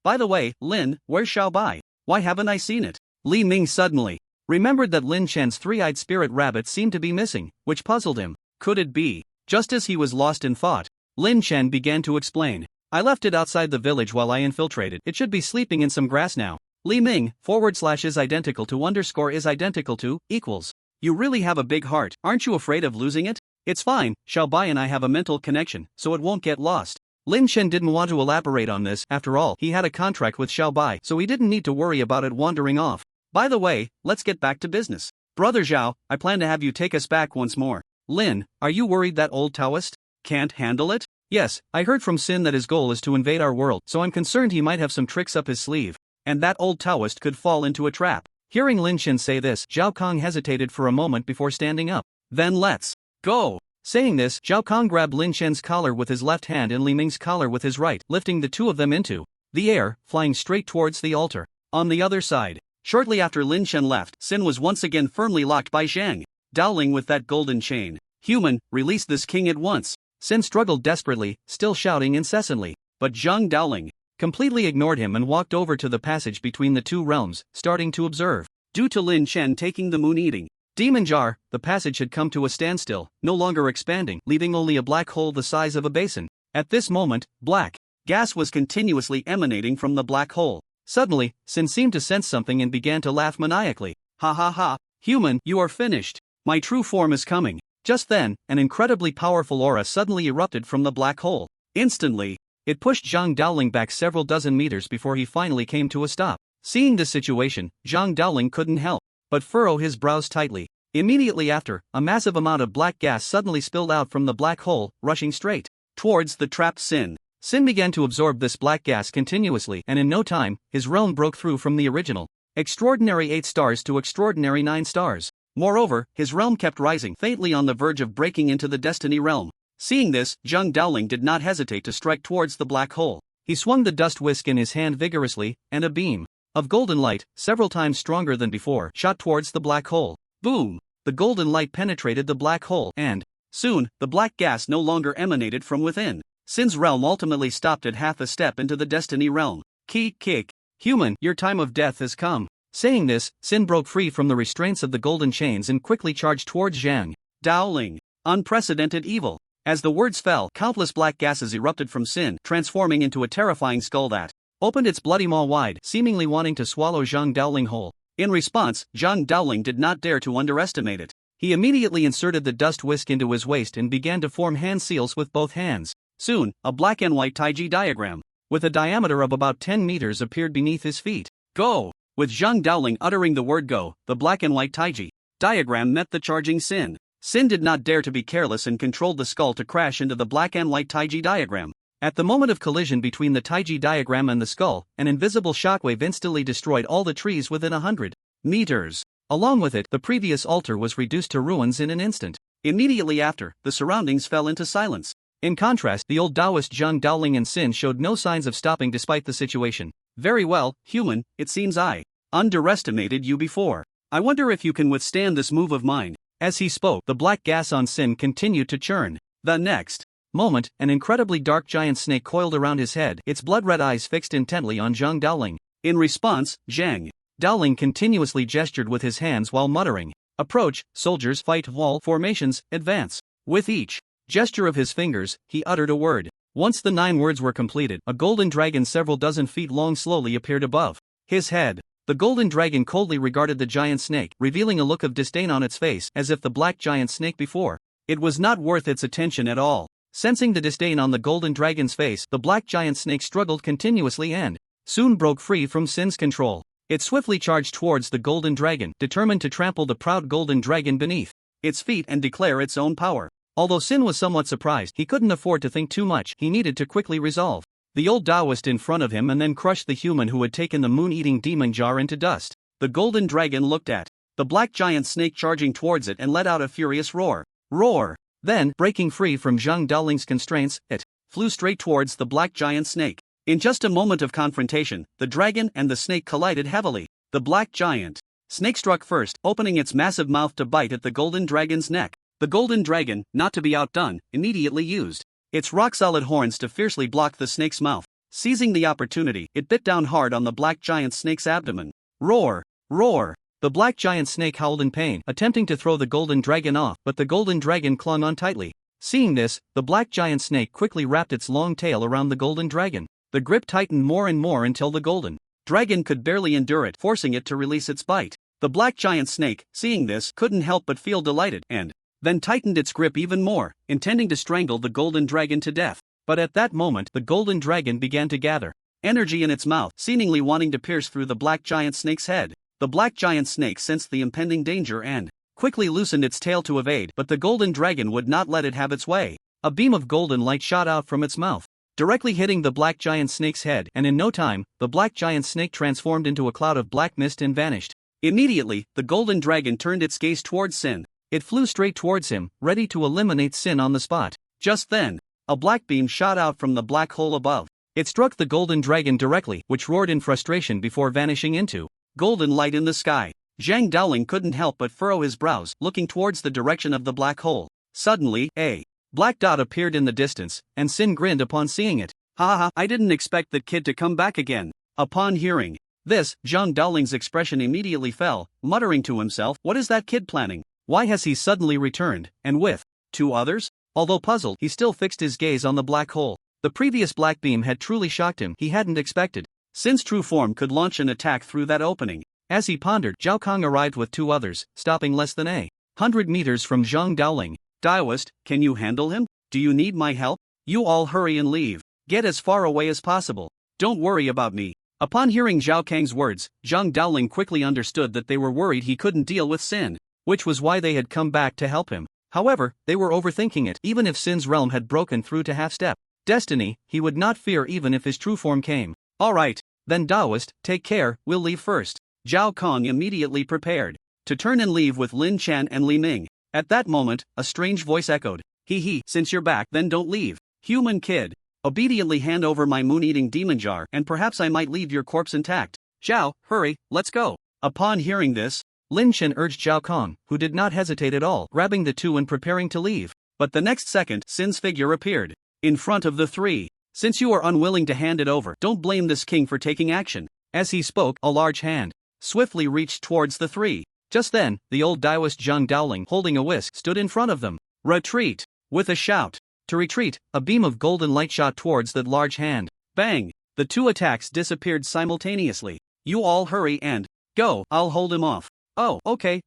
By the way, Lin, where's Xiao Bai? Why haven't I seen it? Li Ming suddenly remembered that Lin Chen's three-eyed spirit rabbit seemed to be missing, which puzzled him. Could it be? Just as he was lost in thought, Lin Chen began to explain. I left it outside the village while I infiltrated. It should be sleeping in some grass now. Li Ming, /is identical to _ is identical to, equals. You really have a big heart, aren't you afraid of losing it? It's fine, Xiao Bai and I have a mental connection, so it won't get lost. Lin Chen didn't want to elaborate on this. After all, he had a contract with Xiao Bai, so he didn't need to worry about it wandering off. By the way, let's get back to business. Brother Zhao, I plan to have you take us back once more. Lin, are you worried that old Taoist can't handle it? Yes, I heard from Sin that his goal is to invade our world, so I'm concerned he might have some tricks up his sleeve, and that old Taoist could fall into a trap. Hearing Lin Chen say this, Zhao Kong hesitated for a moment before standing up. Then let's go. Saying this, Zhao Kong grabbed Lin Chen's collar with his left hand and Li Ming's collar with his right, lifting the two of them into the air, flying straight towards the altar. On the other side, shortly after Lin Chen left, Sin was once again firmly locked by Zhang Dowling with that golden chain. Human, release this king at once. Sin struggled desperately, still shouting incessantly, but Zhang Dowling completely ignored him and walked over to the passage between the two realms, starting to observe. Due to Lin Chen taking the moon-eating demon jar, the passage had come to a standstill, no longer expanding, leaving only a black hole the size of a basin. At this moment, black gas was continuously emanating from the black hole. Suddenly, Sin seemed to sense something and began to laugh maniacally. Ha ha ha, human, you are finished. My true form is coming. Just then, an incredibly powerful aura suddenly erupted from the black hole. Instantly, it pushed Zhang Daoling back several dozen meters before he finally came to a stop. Seeing this situation, Zhang Daoling couldn't help but furrow his brows tightly. Immediately after, a massive amount of black gas suddenly spilled out from the black hole, rushing straight towards the trapped Sin. Sin began to absorb this black gas continuously, and in no time, his realm broke through from the original extraordinary 8 stars to extraordinary 9 stars. Moreover, his realm kept rising, faintly on the verge of breaking into the Destiny realm. Seeing this, Zhang Daoling did not hesitate to strike towards the black hole. He swung the dust whisk in his hand vigorously, and a beam of golden light, several times stronger than before, shot towards the black hole. Boom! The golden light penetrated the black hole, and soon, the black gas no longer emanated from within. Sin's realm ultimately stopped at half a step into the Destiny realm. Kick. Human, your time of death has come. Saying this, Sin broke free from the restraints of the golden chains and quickly charged towards Zhang Daoling. Unprecedented evil. As the words fell, countless black gases erupted from Sin, transforming into a terrifying skull that opened its bloody maw wide, seemingly wanting to swallow Zhang Daoling whole. In response, Zhang Daoling did not dare to underestimate it. He immediately inserted the dust whisk into his waist and began to form hand seals with both hands. Soon, a black and white taiji diagram, with a diameter of about 10 meters appeared beneath his feet. Go! With Zhang Daoling uttering the word go, the black and white taiji diagram met the charging Sin. Sin did not dare to be careless and controlled the skull to crash into the black and white taiji diagram. At the moment of collision between the taiji diagram and the skull, an invisible shockwave instantly destroyed all the trees within 100 meters. Along with it, the previous altar was reduced to ruins in an instant. Immediately after, the surroundings fell into silence. In contrast, the old Taoist Zhang Daoling and Sin showed no signs of stopping despite the situation. Very well, human, it seems I underestimated you before. I wonder if you can withstand this move of mine. As he spoke, the black gas on Sin continued to churn. The next moment, an incredibly dark giant snake coiled around his head, its blood-red eyes fixed intently on Zhang Daoling. In response, Zhang Daoling continuously gestured with his hands while muttering, "Approach, soldiers, fight, wall, formations, advance." With each gesture of his fingers, he uttered a word. Once the 9 words were completed, a golden dragon several dozen feet long slowly appeared above his head. The golden dragon coldly regarded the giant snake, revealing a look of disdain on its face, as if the black giant snake before it was not worth its attention at all. Sensing the disdain on the golden dragon's face, the black giant snake struggled continuously and soon broke free from Sin's control. It swiftly charged towards the golden dragon, determined to trample the proud golden dragon beneath its feet and declare its own power. Although Sin was somewhat surprised, he couldn't afford to think too much. He needed to quickly resolve the old Taoist in front of him and then crush the human who had taken the moon-eating demon jar into dust. The golden dragon looked at the black giant snake charging towards it and let out a furious roar. Roar! Then, breaking free from Zhang Daoling's constraints, it flew straight towards the black giant snake. In just a moment of confrontation, the dragon and the snake collided heavily. The black giant snake struck first, opening its massive mouth to bite at the golden dragon's neck. The golden dragon, not to be outdone, immediately used its rock-solid horns to fiercely block the snake's mouth. Seizing the opportunity, it bit down hard on the black giant snake's abdomen. Roar! Roar! The black giant snake howled in pain, attempting to throw the golden dragon off, but the golden dragon clung on tightly. Seeing this, the black giant snake quickly wrapped its long tail around the golden dragon. The grip tightened more and more until the golden dragon could barely endure it, forcing it to release its bite. The black giant snake, seeing this, couldn't help but feel delighted, and then tightened its grip even more, intending to strangle the golden dragon to death. But at that moment, the golden dragon began to gather energy in its mouth, seemingly wanting to pierce through the black giant snake's head. The black giant snake sensed the impending danger and quickly loosened its tail to evade, but the golden dragon would not let it have its way. A beam of golden light shot out from its mouth, directly hitting the black giant snake's head, and in no time, the black giant snake transformed into a cloud of black mist and vanished. Immediately, the golden dragon turned its gaze towards Sin. It flew straight towards him, ready to eliminate Sin on the spot. Just then, a black beam shot out from the black hole above. It struck the golden dragon directly, which roared in frustration before vanishing into golden light in the sky. Zhang Daoling couldn't help but furrow his brows, looking towards the direction of the black hole. Suddenly, a black dot appeared in the distance, and Sin grinned upon seeing it. Ha ha, I didn't expect that kid to come back again. Upon hearing this, Zhang Daoling's expression immediately fell, muttering to himself, what is that kid planning? Why has he suddenly returned, and with 2 others? Although puzzled, he still fixed his gaze on the black hole. The previous black beam had truly shocked him. He hadn't expected Sin's true form could launch an attack through that opening. As he pondered, Zhao Kong arrived with 2 others, stopping less than 100 meters from Zhang Daoling. Daoist, can you handle him? Do you need my help? You all hurry and leave. Get as far away as possible. Don't worry about me. Upon hearing Zhao Kang's words, Zhang Daoling quickly understood that they were worried he couldn't deal with Sin, which was why they had come back to help him. However, they were overthinking it. Even if Sin's realm had broken through to half-step destiny, he would not fear even if his true form came. Alright, then Daoist, take care, we'll leave first. Zhao Kong immediately prepared to turn and leave with Lin Chan and Li Ming. At that moment, a strange voice echoed. Hee, since you're back, then don't leave. Human kid. Obediently hand over my moon-eating demon jar and perhaps I might leave your corpse intact. Zhao, hurry, let's go. Upon hearing this, Lin Chen urged Zhao Kong, who did not hesitate at all, grabbing the 2 and preparing to leave. But the next second, Sin's figure appeared in front of the 3. Since you are unwilling to hand it over, don't blame this king for taking action. As he spoke, a large hand swiftly reached towards the 3. Just then, the old Daoist Zhang Daoling, holding a whisk, stood in front of them. Retreat! With a shout. To retreat, a beam of golden light shot towards that large hand. Bang! The 2 attacks disappeared simultaneously. You all hurry and go, I'll hold him off. Oh, okay.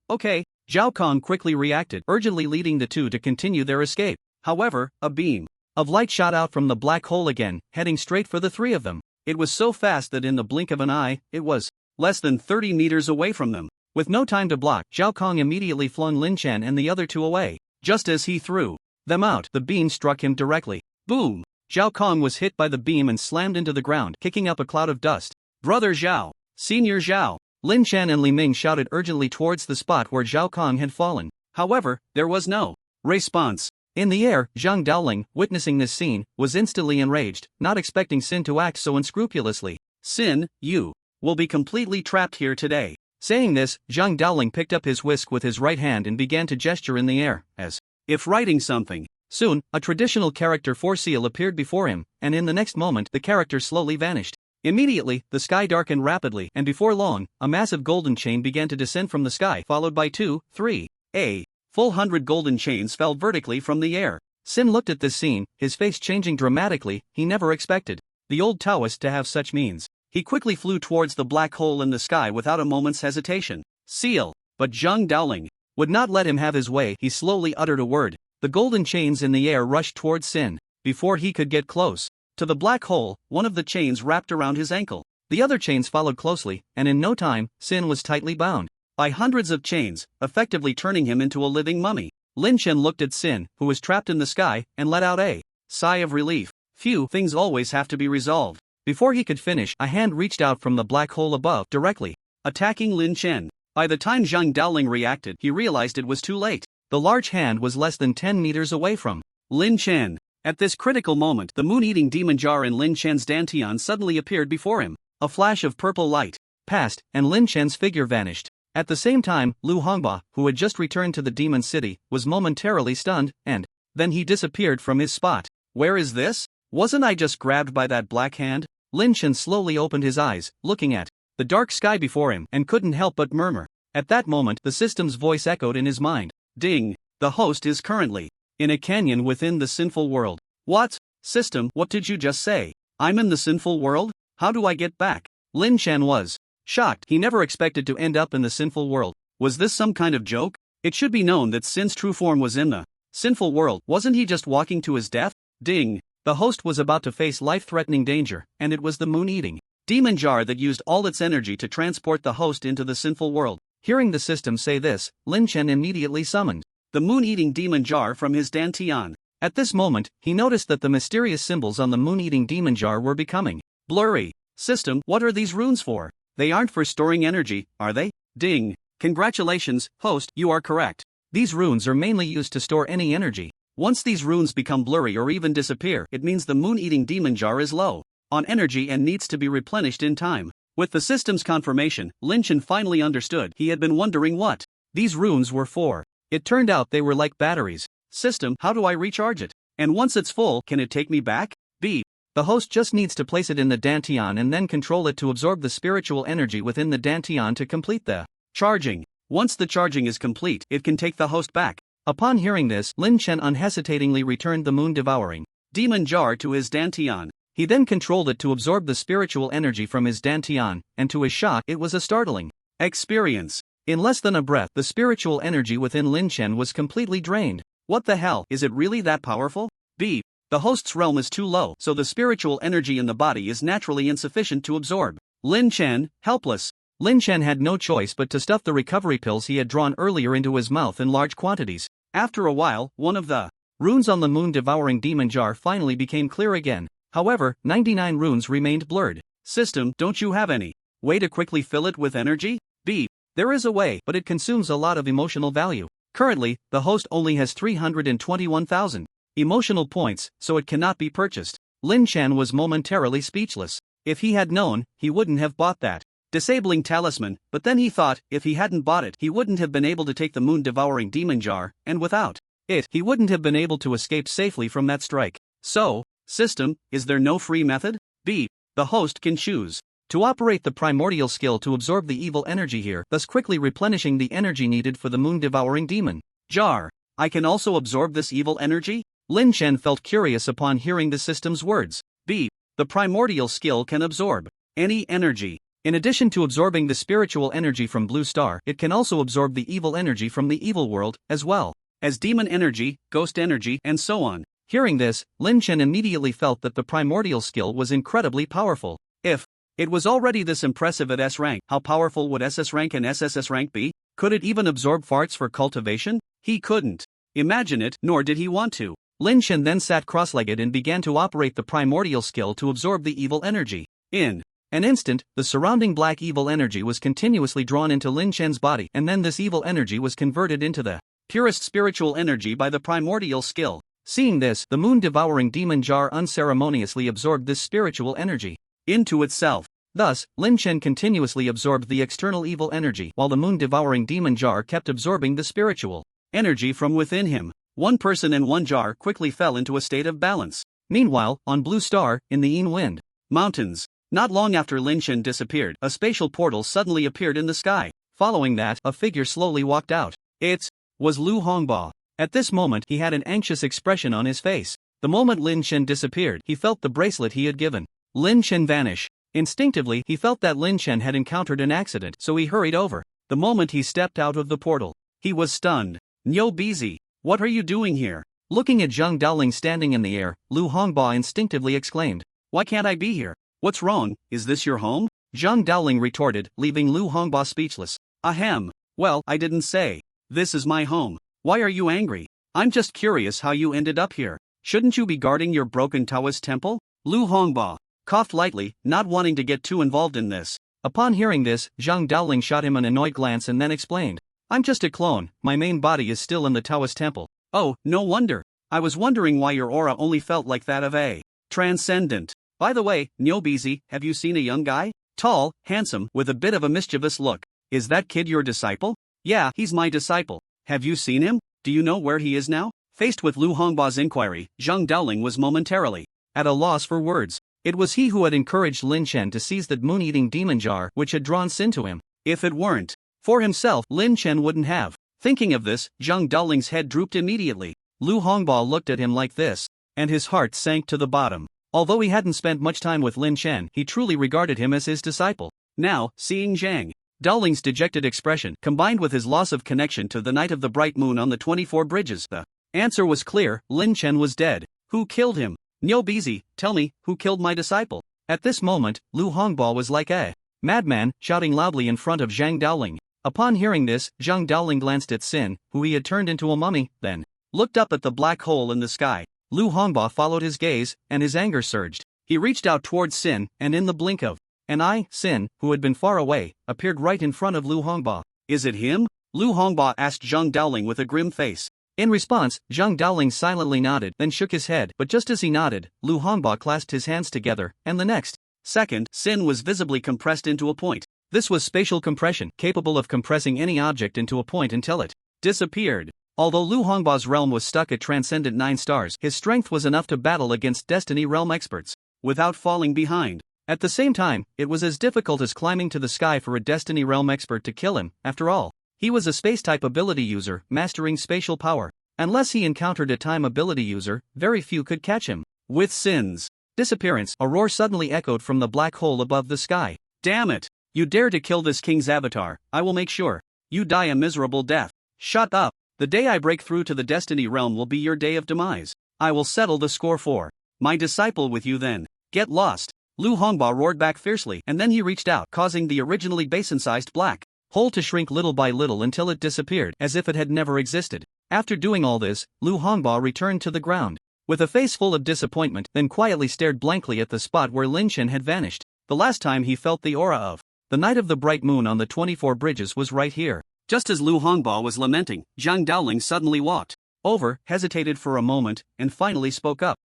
Zhao Kong quickly reacted, urgently leading the 2 to continue their escape. However, a beam of light shot out from the black hole again, heading straight for the 3 of them. It was so fast that in the blink of an eye, it was less than 30 meters away from them. With no time to block, Zhao Kong immediately flung Lin Chen and the other 2 away. Just as he threw them out, the beam struck him directly. Boom! Zhao Kong was hit by the beam and slammed into the ground, kicking up a cloud of dust. Brother Zhao! Senior Zhao! Lin Chen and Li Ming shouted urgently towards the spot where Zhao Kong had fallen. However, there was no response. In the air, Zhang Daoling, witnessing this scene, was instantly enraged, not expecting Sin to act so unscrupulously. Sin, you will be completely trapped here today. Saying this, Zhang Daoling picked up his whisk with his right hand and began to gesture in the air, as if writing something. Soon, a traditional character for seal appeared before him, and in the next moment the character slowly vanished. Immediately, the sky darkened rapidly, and before long, a massive golden chain began to descend from the sky, followed by 2, 3, a full 100 golden chains fell vertically from the air. Sin looked at this scene, his face changing dramatically. He never expected the old Taoist to have such means. He quickly flew towards the black hole in the sky without a moment's hesitation. Seal! But Zhang Daoling would not let him have his way. He slowly uttered a word. The golden chains in the air rushed towards Sin. Before he could get close to the black hole, one of the chains wrapped around his ankle. The other chains followed closely, and in no time, Sin was tightly bound by hundreds of chains, effectively turning him into a living mummy. Lin Chen looked at Sin, who was trapped in the sky, and let out a sigh of relief. Phew, things always have to be resolved. Before he could finish, a hand reached out from the black hole above, directly attacking Lin Chen. By the time Zhang Daoling reacted, he realized it was too late. The large hand was less than 10 meters away from Lin Chen. At this critical moment, the moon-eating demon jar in Lin Chen's dantian suddenly appeared before him. A flash of purple light passed, and Lin Chen's figure vanished. At the same time, Lu Hongba, who had just returned to the demon city, was momentarily stunned, and then he disappeared from his spot. Where is this? Wasn't I just grabbed by that black hand? Lin Chen slowly opened his eyes, looking at the dark sky before him, and couldn't help but murmur. At that moment, the system's voice echoed in his mind. Ding! The host is currently in a canyon within the sinful world. What? System, what did you just say? I'm in the sinful world? How do I get back? Lin Chen was shocked. He never expected to end up in the sinful world. Was this some kind of joke? It should be known that Sin's true form was in the sinful world. Wasn't he just walking to his death? Ding! The host was about to face life-threatening danger, and it was the moon-eating demon jar that used all its energy to transport the host into the sinful world. Hearing the system say this, Lin Chen immediately summoned the moon-eating demon jar from his dantian. At this moment, he noticed that the mysterious symbols on the moon-eating demon jar were becoming blurry. System, what are these runes for? They aren't for storing energy, are they? Ding! Congratulations, host, you are correct. These runes are mainly used to store any energy. Once these runes become blurry or even disappear, it means the moon-eating demon jar is low on energy and needs to be replenished in time. With the system's confirmation, Lin Chen finally understood. He had been wondering what these runes were for. It turned out they were like batteries. System, how do I recharge it? And once it's full, can it take me back? B. The host just needs to place it in the dantian and then control it to absorb the spiritual energy within the dantian to complete the charging. Once the charging is complete, it can take the host back. Upon hearing this, Lin Chen unhesitatingly returned the moon-devouring demon jar to his dantian. He then controlled it to absorb the spiritual energy from his dantian, and to his shock, it was a startling experience. In less than a breath, the spiritual energy within Lin Chen was completely drained. What the hell, is it really that powerful? B. The host's realm is too low, so the spiritual energy in the body is naturally insufficient to absorb. Lin Chen, helpless. Lin Chen had no choice but to stuff the recovery pills he had drawn earlier into his mouth in large quantities. After a while, one of the runes on the moon-devouring demon jar finally became clear again. However, 99 runes remained blurred. System, don't you have any way to quickly fill it with energy? B. There is a way, but it consumes a lot of emotional value. Currently, the host only has 321,000 emotional points, so it cannot be purchased. Lin Chen was momentarily speechless. If he had known, he wouldn't have bought that disabling talisman, but then he thought, if he hadn't bought it, he wouldn't have been able to take the moon-devouring demon jar, and without it, he wouldn't have been able to escape safely from that strike. So, system, is there no free method? B. The host can choose to operate the primordial skill to absorb the evil energy here, thus quickly replenishing the energy needed for the moon-devouring demon jar. I can also absorb this evil energy? Lin Chen felt curious upon hearing the system's words. B. The primordial skill can absorb any energy. In addition to absorbing the spiritual energy from Blue Star, it can also absorb the evil energy from the evil world, as well as demon energy, ghost energy, and so on. Hearing this, Lin Chen immediately felt that the primordial skill was incredibly powerful. If it was already this impressive at S rank, how powerful would SS rank and SSS rank be? Could it even absorb farts for cultivation? He couldn't imagine it, nor did he want to. Lin Chen then sat cross-legged and began to operate the primordial skill to absorb the evil energy. In an instant, the surrounding black evil energy was continuously drawn into Lin Chen's body, and then this evil energy was converted into the purest spiritual energy by the primordial skill. Seeing this, the moon-devouring demon jar unceremoniously absorbed this spiritual energy into itself. Thus, Lin Chen continuously absorbed the external evil energy, while the moon-devouring demon jar kept absorbing the spiritual energy from within him. One person and one jar quickly fell into a state of balance. Meanwhile, on Blue Star, in the Yin Wind Mountains, not long after Lin Chen disappeared, a spatial portal suddenly appeared in the sky. Following that, a figure slowly walked out. It was Lu Hongba. At this moment, he had an anxious expression on his face. The moment Lin Chen disappeared, he felt the bracelet he had given Lin Chen vanish. Instinctively, he felt that Lin Chen had encountered an accident, so he hurried over. The moment he stepped out of the portal, he was stunned. "Nyo Bizi, what are you doing here?" Looking at Zhang Daoling standing in the air, Lu Hongba instinctively exclaimed, "Why can't I be here? What's wrong, is this your home?" Zhang Daoling retorted, leaving Lu Hongba speechless. "Ahem. Well, I didn't say. This is my home. Why are you angry? I'm just curious how you ended up here. Shouldn't you be guarding your broken Taoist temple?" Lu Hongba coughed lightly, not wanting to get too involved in this. Upon hearing this, Zhang Daoling shot him an annoyed glance and then explained, "I'm just a clone, my main body is still in the Taoist temple." "Oh, no wonder. I was wondering why your aura only felt like that of a transcendent. By the way, Nyobizi, have you seen a young guy? Tall, handsome, with a bit of a mischievous look. Is that kid your disciple?" "Yeah, he's my disciple. Have you seen him? Do you know where he is now?" Faced with Lu Hongba's inquiry, Zhang Daoling was momentarily at a loss for words. It was he who had encouraged Lin Chen to seize that moon-eating demon jar which had drawn sin to him. If it weren't for himself, Lin Chen wouldn't have. Thinking of this, Zhang Daoling's head drooped immediately. Lu Hongba looked at him like this, and his heart sank to the bottom. Although he hadn't spent much time with Lin Chen, he truly regarded him as his disciple. Now, seeing Zhang Daoling's dejected expression, combined with his loss of connection to the night of the bright moon on the 24 bridges, the answer was clear: Lin Chen was dead. Who killed him? Nyobizi, tell me, who killed my disciple? At this moment, Lu Hongba was like a madman, shouting loudly in front of Zhang Daoling. Upon hearing this, Zhang Daoling glanced at Sin, who he had turned into a mummy, then looked up at the black hole in the sky. Lu Hongba followed his gaze, and his anger surged. He reached out towards Sin, and in the blink of an eye, Sin, who had been far away, appeared right in front of Lu Hongba. "Is it him?" Lu Hongba asked Zhang Daoling with a grim face. In response, Zhang Daoling silently nodded, then shook his head, but just as he nodded, Lu Hongba clasped his hands together, and the next second, Sin was visibly compressed into a point. This was spatial compression, capable of compressing any object into a point until it disappeared. Although Lu Hongba's realm was stuck at transcendent 9 stars, his strength was enough to battle against Destiny Realm experts without falling behind. At the same time, it was as difficult as climbing to the sky for a Destiny Realm expert to kill him. After all, he was a space-type ability user, mastering spatial power. Unless he encountered a time ability user, very few could catch him. With Sin's Disappearance. A roar suddenly echoed from the black hole above the sky. Damn it! You dare to kill this king's avatar, I will make sure you die a miserable death. Shut up! The day I break through to the destiny realm will be your day of demise. I will settle the score for my disciple with you then. Get lost! Lu Hongba roared back fiercely, and then he reached out, causing the originally basin-sized black hole to shrink little by little until it disappeared as if it had never existed. After doing all this, Lu Hongba returned to the ground with a face full of disappointment, then quietly stared blankly at the spot where Lynch had vanished. The last time he felt the aura of the night of the bright moon on the 24 bridges was right here. Just as Lu Hongba was lamenting, Zhang Daoling suddenly walked over, hesitated for a moment, and finally spoke up.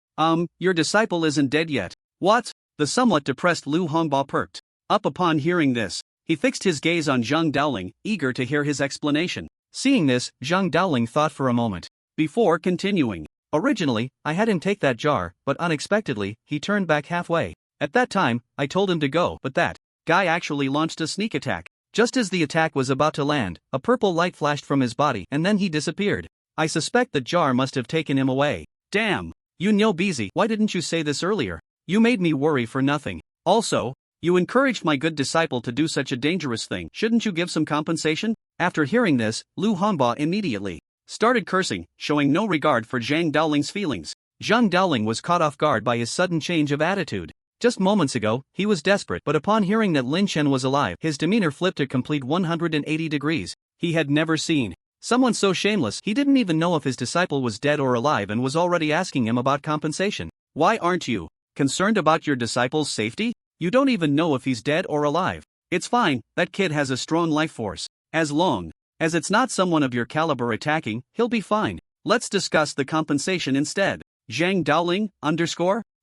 Your disciple isn't dead yet. What? The somewhat depressed Lu Hongba perked up upon hearing this. He fixed his gaze on Zhang Daoling, eager to hear his explanation. Seeing this, Zhang Daoling thought for a moment before continuing. Originally, I had him take that jar, but unexpectedly, he turned back halfway. At that time, I told him to go, but that guy actually launched a sneak attack. Just as the attack was about to land, a purple light flashed from his body and then he disappeared. I suspect the jar must have taken him away. Damn! You know busy, why didn't you say this earlier? You made me worry for nothing. Also, you encouraged my good disciple to do such a dangerous thing. Shouldn't you give some compensation? After hearing this, Lu Hongba immediately started cursing, showing no regard for Zhang Daoling's feelings. Zhang Daoling was caught off guard by his sudden change of attitude. Just moments ago, he was desperate, but upon hearing that Lin Chen was alive, his demeanor flipped a complete 180 degrees. He had never seen someone so shameless. He didn't even know if his disciple was dead or alive and was already asking him about compensation. Why aren't you concerned about your disciple's safety? You don't even know if he's dead or alive. It's fine, that kid has a strong life force. As long as it's not someone of your caliber attacking, he'll be fine. Let's discuss the compensation instead. Zhang Daoling,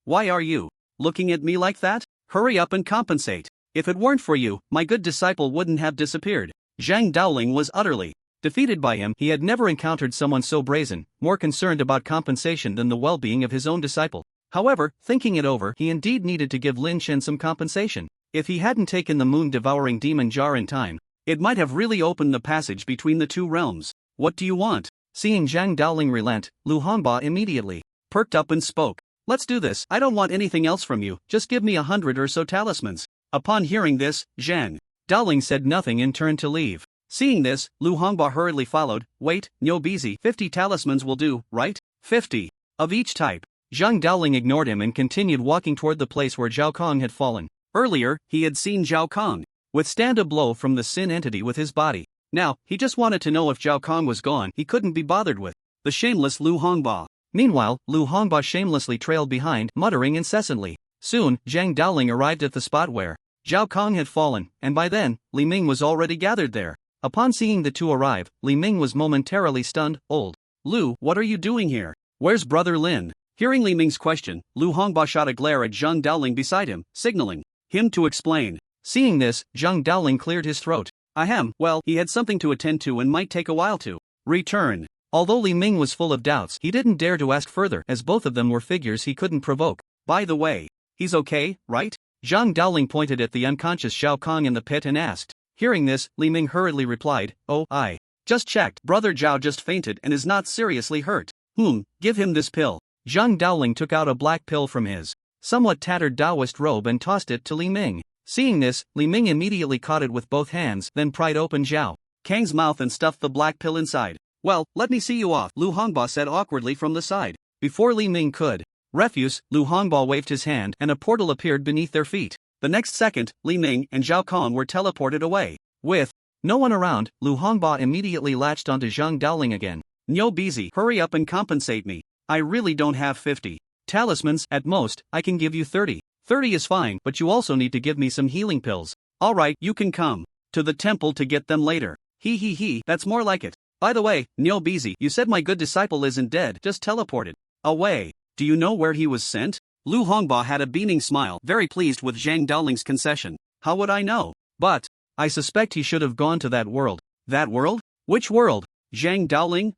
why are you looking at me like that? Hurry up and compensate. If it weren't for you, my good disciple wouldn't have disappeared. Zhang Daoling was utterly defeated by him. He had never encountered someone so brazen, more concerned about compensation than the well-being of his own disciple. However, thinking it over, he indeed needed to give Lin Chen some compensation. If he hadn't taken the moon-devouring demon jar in time, it might have really opened the passage between the two realms. What do you want? Seeing Zhang Daoling relent, Lu Hongba immediately perked up and spoke. Let's do this. I don't want anything else from you, just give me 100 or so talismans. Upon hearing this, Zhang Daoling said nothing and turned to leave. Seeing this, Lu Hongba hurriedly followed. Wait, no busy. 50 talismans will do, right? 50 of each type. Zhang Daoling ignored him and continued walking toward the place where Zhao Kong had fallen. Earlier, he had seen Zhao Kong withstand a blow from the sin entity with his body. Now, he just wanted to know if Zhao Kong was gone. He couldn't be bothered with the shameless Lu Hongba. Meanwhile, Lu Hongba shamelessly trailed behind, muttering incessantly. Soon, Zhang Daoling arrived at the spot where Zhao Kong had fallen, and by then, Li Ming was already gathered there. Upon seeing the two arrive, Li Ming was momentarily stunned. Old Lu, what are you doing here? Where's brother Lin? Hearing Li Ming's question, Lu Hongba shot a glare at Zhang Daoling beside him, signaling him to explain. Seeing this, Zhang Daoling cleared his throat. Ahem, well, he had something to attend to and might take a while to return. Although Li Ming was full of doubts, he didn't dare to ask further as both of them were figures he couldn't provoke. By the way, he's okay, right? Zhang Daoling pointed at the unconscious Zhao Kong in the pit and asked. Hearing this, Li Ming hurriedly replied, oh, I just checked. Brother Zhao just fainted and is not seriously hurt. Give him this pill. Zhang Daoling took out a black pill from his somewhat tattered Taoist robe and tossed it to Li Ming. Seeing this, Li Ming immediately caught it with both hands, then pried open Zhao Kang's mouth and stuffed the black pill inside. Well, let me see you off, Lu Hongba said awkwardly from the side. Before Li Ming could refuse, Lu Hongba waved his hand and a portal appeared beneath their feet. The next second, Li Ming and Zhao Kong were teleported away. With no one around, Lu Hongba immediately latched onto Zhang Daoling again. Nyo busy, hurry up and compensate me. I really don't have 50 talismans. At most, I can give you 30. 30 is fine, but you also need to give me some healing pills. Alright, you can come to the temple to get them later. He, that's more like it. By the way, Nyo busy, you said my good disciple isn't dead, just teleported away. Do you know where he was sent? Lu Hongba had a beaming smile, very pleased with Zhang Daoling's concession. How would I know? But I suspect he should have gone to that world. That world? Which world? Zhang Daoling,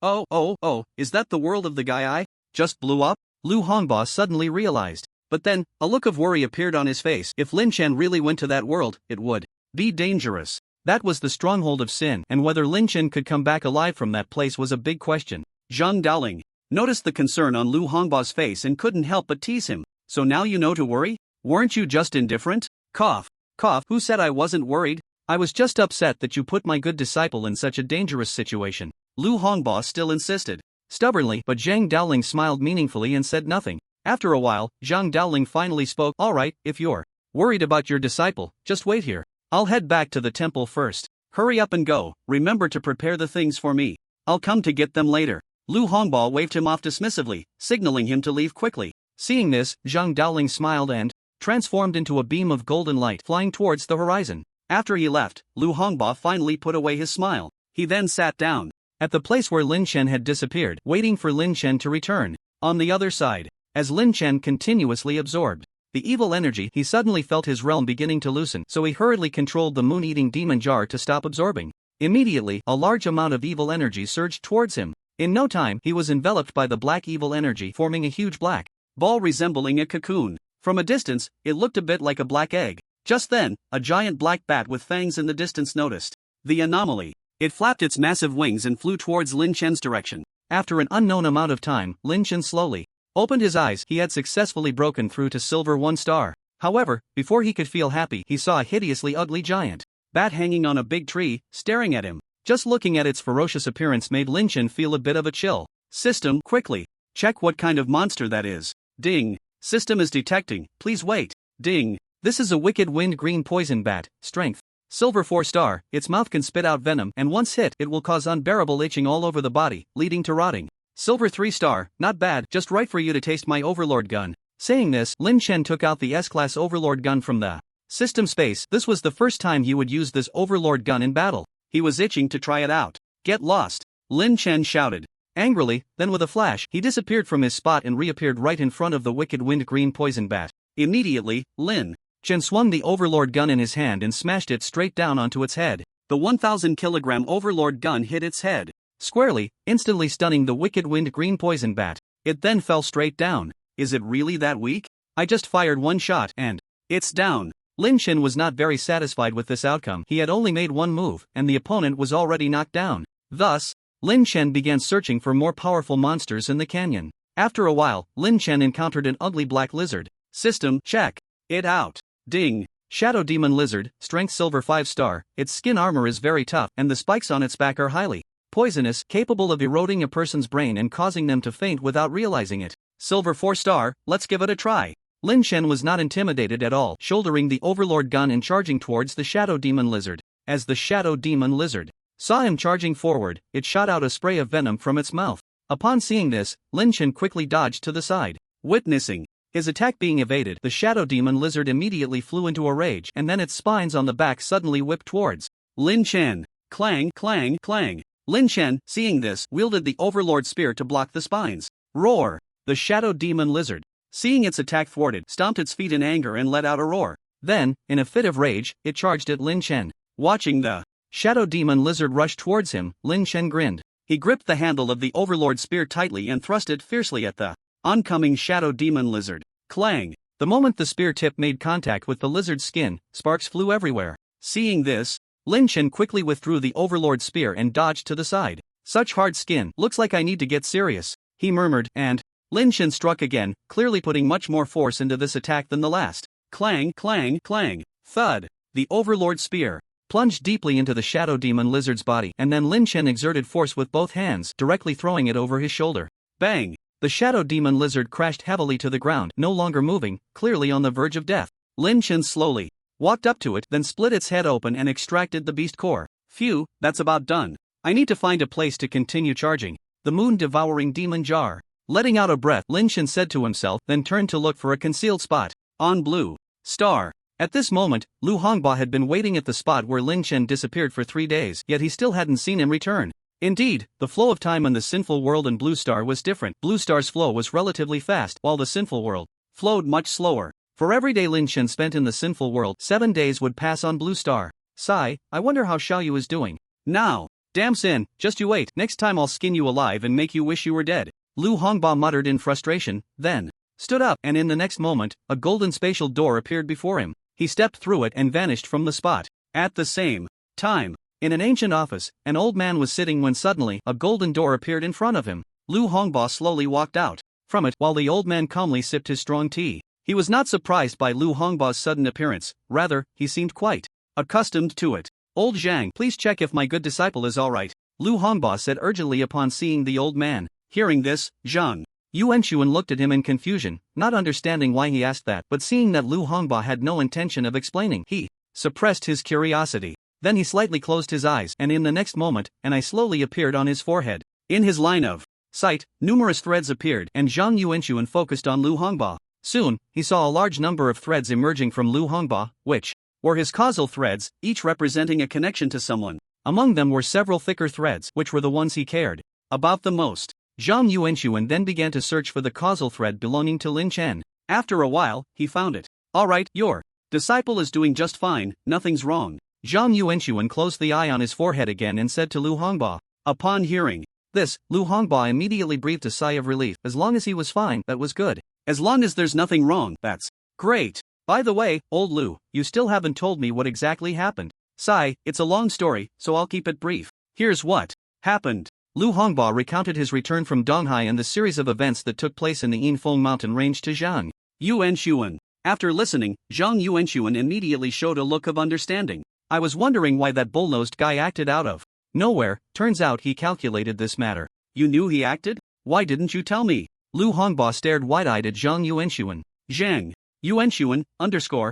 Oh, is that the world of the guy I just blew up? Lu Hongba suddenly realized. But then, a look of worry appeared on his face. If Lin Chen really went to that world, it would be dangerous. That was the stronghold of sin, and whether Lin Chen could come back alive from that place was a big question. Zhang Daoling noticed the concern on Lu Hongba's face and couldn't help but tease him. So now you know to worry? Weren't you just indifferent? Cough. Cough. Who said I wasn't worried? I was just upset that you put my good disciple in such a dangerous situation. Lu Hongbo still insisted. Stubbornly, but Zhang Daoling smiled meaningfully and said nothing. After a while, Zhang Daoling finally spoke. Alright, if you're worried about your disciple, just wait here. I'll head back to the temple first. Hurry up and go. Remember to prepare the things for me. I'll come to get them later. Lu Hongbo waved him off dismissively, signaling him to leave quickly. Seeing this, Zhang Daoling smiled and transformed into a beam of golden light flying towards the horizon. After he left, Lu Hongbo finally put away his smile. He then sat down at the place where Lin Chen had disappeared, waiting for Lin Chen to return. On the other side, as Lin Chen continuously absorbed the evil energy, he suddenly felt his realm beginning to loosen, so he hurriedly controlled the moon-eating demon jar to stop absorbing. Immediately, a large amount of evil energy surged towards him. In no time, he was enveloped by the black evil energy, forming a huge black ball resembling a cocoon. From a distance, it looked a bit like a black egg. Just then, a giant black bat with fangs in the distance noticed the anomaly. It flapped its massive wings and flew towards Lin Chen's direction. After an unknown amount of time, Lin Chen slowly opened his eyes. He had successfully broken through to silver 1 star. However, before he could feel happy, he saw a hideously ugly giant bat hanging on a big tree, staring at him. Just looking at its ferocious appearance made Lin Chen feel a bit of a chill. System, quickly check what kind of monster that is. Ding. System is detecting, please wait. Ding. This is a wicked wind green poison bat, strength silver 4 star, its mouth can spit out venom and once hit it will cause unbearable itching all over the body, leading to rotting. Silver 3 star, not bad, just right for you to taste my overlord gun. Saying this, Lin Chen took out the S-class overlord gun from the system space. This was the first time he would use this overlord gun in battle. He was itching to try it out. Get lost, Lin Chen shouted angrily, then with a flash, he disappeared from his spot and reappeared right in front of the wicked wind green poison bat. Immediately, Lin Chen swung the overlord gun in his hand and smashed it straight down onto its head. The 1,000-kilogram overlord gun hit its head squarely, instantly stunning the wicked wind green poison bat. It then fell straight down. Is it really that weak? I just fired one shot and it's down. Lin Chen was not very satisfied with this outcome. He had only made one move and the opponent was already knocked down. Thus, Lin Chen began searching for more powerful monsters in the canyon. After a while, Lin Chen encountered an ugly black lizard. System, check it out. Ding. Shadow Demon Lizard, strength silver 5 star, its skin armor is very tough and the spikes on its back are highly poisonous, capable of eroding a person's brain and causing them to faint without realizing it. Silver 4 star, let's give it a try. Lin Chen was not intimidated at all, shouldering the overlord gun and charging towards the Shadow Demon Lizard. As the Shadow Demon Lizard saw him charging forward, it shot out a spray of venom from its mouth. Upon seeing this, Lin Chen quickly dodged to the side. Witnessing his attack being evaded, the Shadow Demon Lizard immediately flew into a rage and then its spines on the back suddenly whipped towards Lin Chen. Clang, clang, clang. Lin Chen, seeing this, wielded the Overlord Spear to block the spines. Roar! The Shadow Demon Lizard, seeing its attack thwarted, stomped its feet in anger and let out a roar. Then, in a fit of rage, it charged at Lin Chen. Watching the Shadow Demon Lizard rush towards him, Lin Chen grinned. He gripped the handle of the Overlord Spear tightly and thrust it fiercely at the oncoming Shadow Demon Lizard. Clang! The moment the spear tip made contact with the lizard's skin, sparks flew everywhere. Seeing this, Lin Chen quickly withdrew the Overlord Spear and dodged to the side. Such hard skin, looks like I need to get serious, he murmured, and Lin Chen struck again, clearly putting much more force into this attack than the last. Clang, clang, clang. Thud! The Overlord Spear plunged deeply into the Shadow Demon Lizard's body and then Lin Chen exerted force with both hands, directly throwing it over his shoulder. Bang! The Shadow Demon Lizard crashed heavily to the ground, no longer moving, clearly on the verge of death. Lin Chen slowly walked up to it, then split its head open and extracted the beast core. Phew, that's about done. I need to find a place to continue charging. The moon-devouring demon jar. Letting out a breath, Lin Chen said to himself, then turned to look for a concealed spot on Blue Star. At this moment, Lu Hongbo had been waiting at the spot where Lin Chen disappeared for 3 days, yet he still hadn't seen him return. Indeed, the flow of time in the Sinful World and Blue Star was different. Blue Star's flow was relatively fast, while the Sinful World flowed much slower. For every day Lin Chen spent in the Sinful World, 7 days would pass on Blue Star. Sigh, I wonder how Xiaoyu is doing. Now, damn Sin, just you wait, next time I'll skin you alive and make you wish you were dead. Lu Hongbo muttered in frustration, then stood up, and in the next moment, a golden spatial door appeared before him. He stepped through it and vanished from the spot. At the same time, in an ancient office, an old man was sitting when suddenly a golden door appeared in front of him. Lu Hongbo slowly walked out from it while the old man calmly sipped his strong tea. He was not surprised by Lu Hongba's sudden appearance, rather, he seemed quite accustomed to it. Old Zhang, please check if my good disciple is alright, Lu Hongba said urgently upon seeing the old man. Hearing this, Zhang Yuanxuan looked at him in confusion, not understanding why he asked that, but seeing that Lu Hongba had no intention of explaining, he suppressed his curiosity. Then he slightly closed his eyes, and in the next moment, an eye slowly appeared on his forehead. In his line of sight, numerous threads appeared, and Zhang Yuanxuan focused on Lu Hongba. Soon, he saw a large number of threads emerging from Lu Hongba, which were his causal threads, each representing a connection to someone. Among them were several thicker threads, which were the ones he cared about the most. Zhang Yuanxuan then began to search for the causal thread belonging to Lin Chen. After a while, he found it. Alright, your disciple is doing just fine, nothing's wrong. Zhang Yuanxuan closed the eye on his forehead again and said to Lu Hongba. Upon hearing this, Lu Hongba immediately breathed a sigh of relief. As long as he was fine, that was good. As long as there's nothing wrong, that's great. By the way, old Lu, you still haven't told me what exactly happened. Sigh, it's a long story, so I'll keep it brief. Here's what happened. Lu Hongba recounted his return from Donghai and the series of events that took place in the Yinfeng mountain range to Zhang Yuanxuan. After listening, Zhang Yuanxuan immediately showed a look of understanding. I was wondering why that bull-nosed guy acted out of nowhere. Turns out he calculated this matter. You knew he acted? Why didn't you tell me? Lu Hongba stared wide-eyed at Zhang Yuanxuan. Zhang Yuanxuan,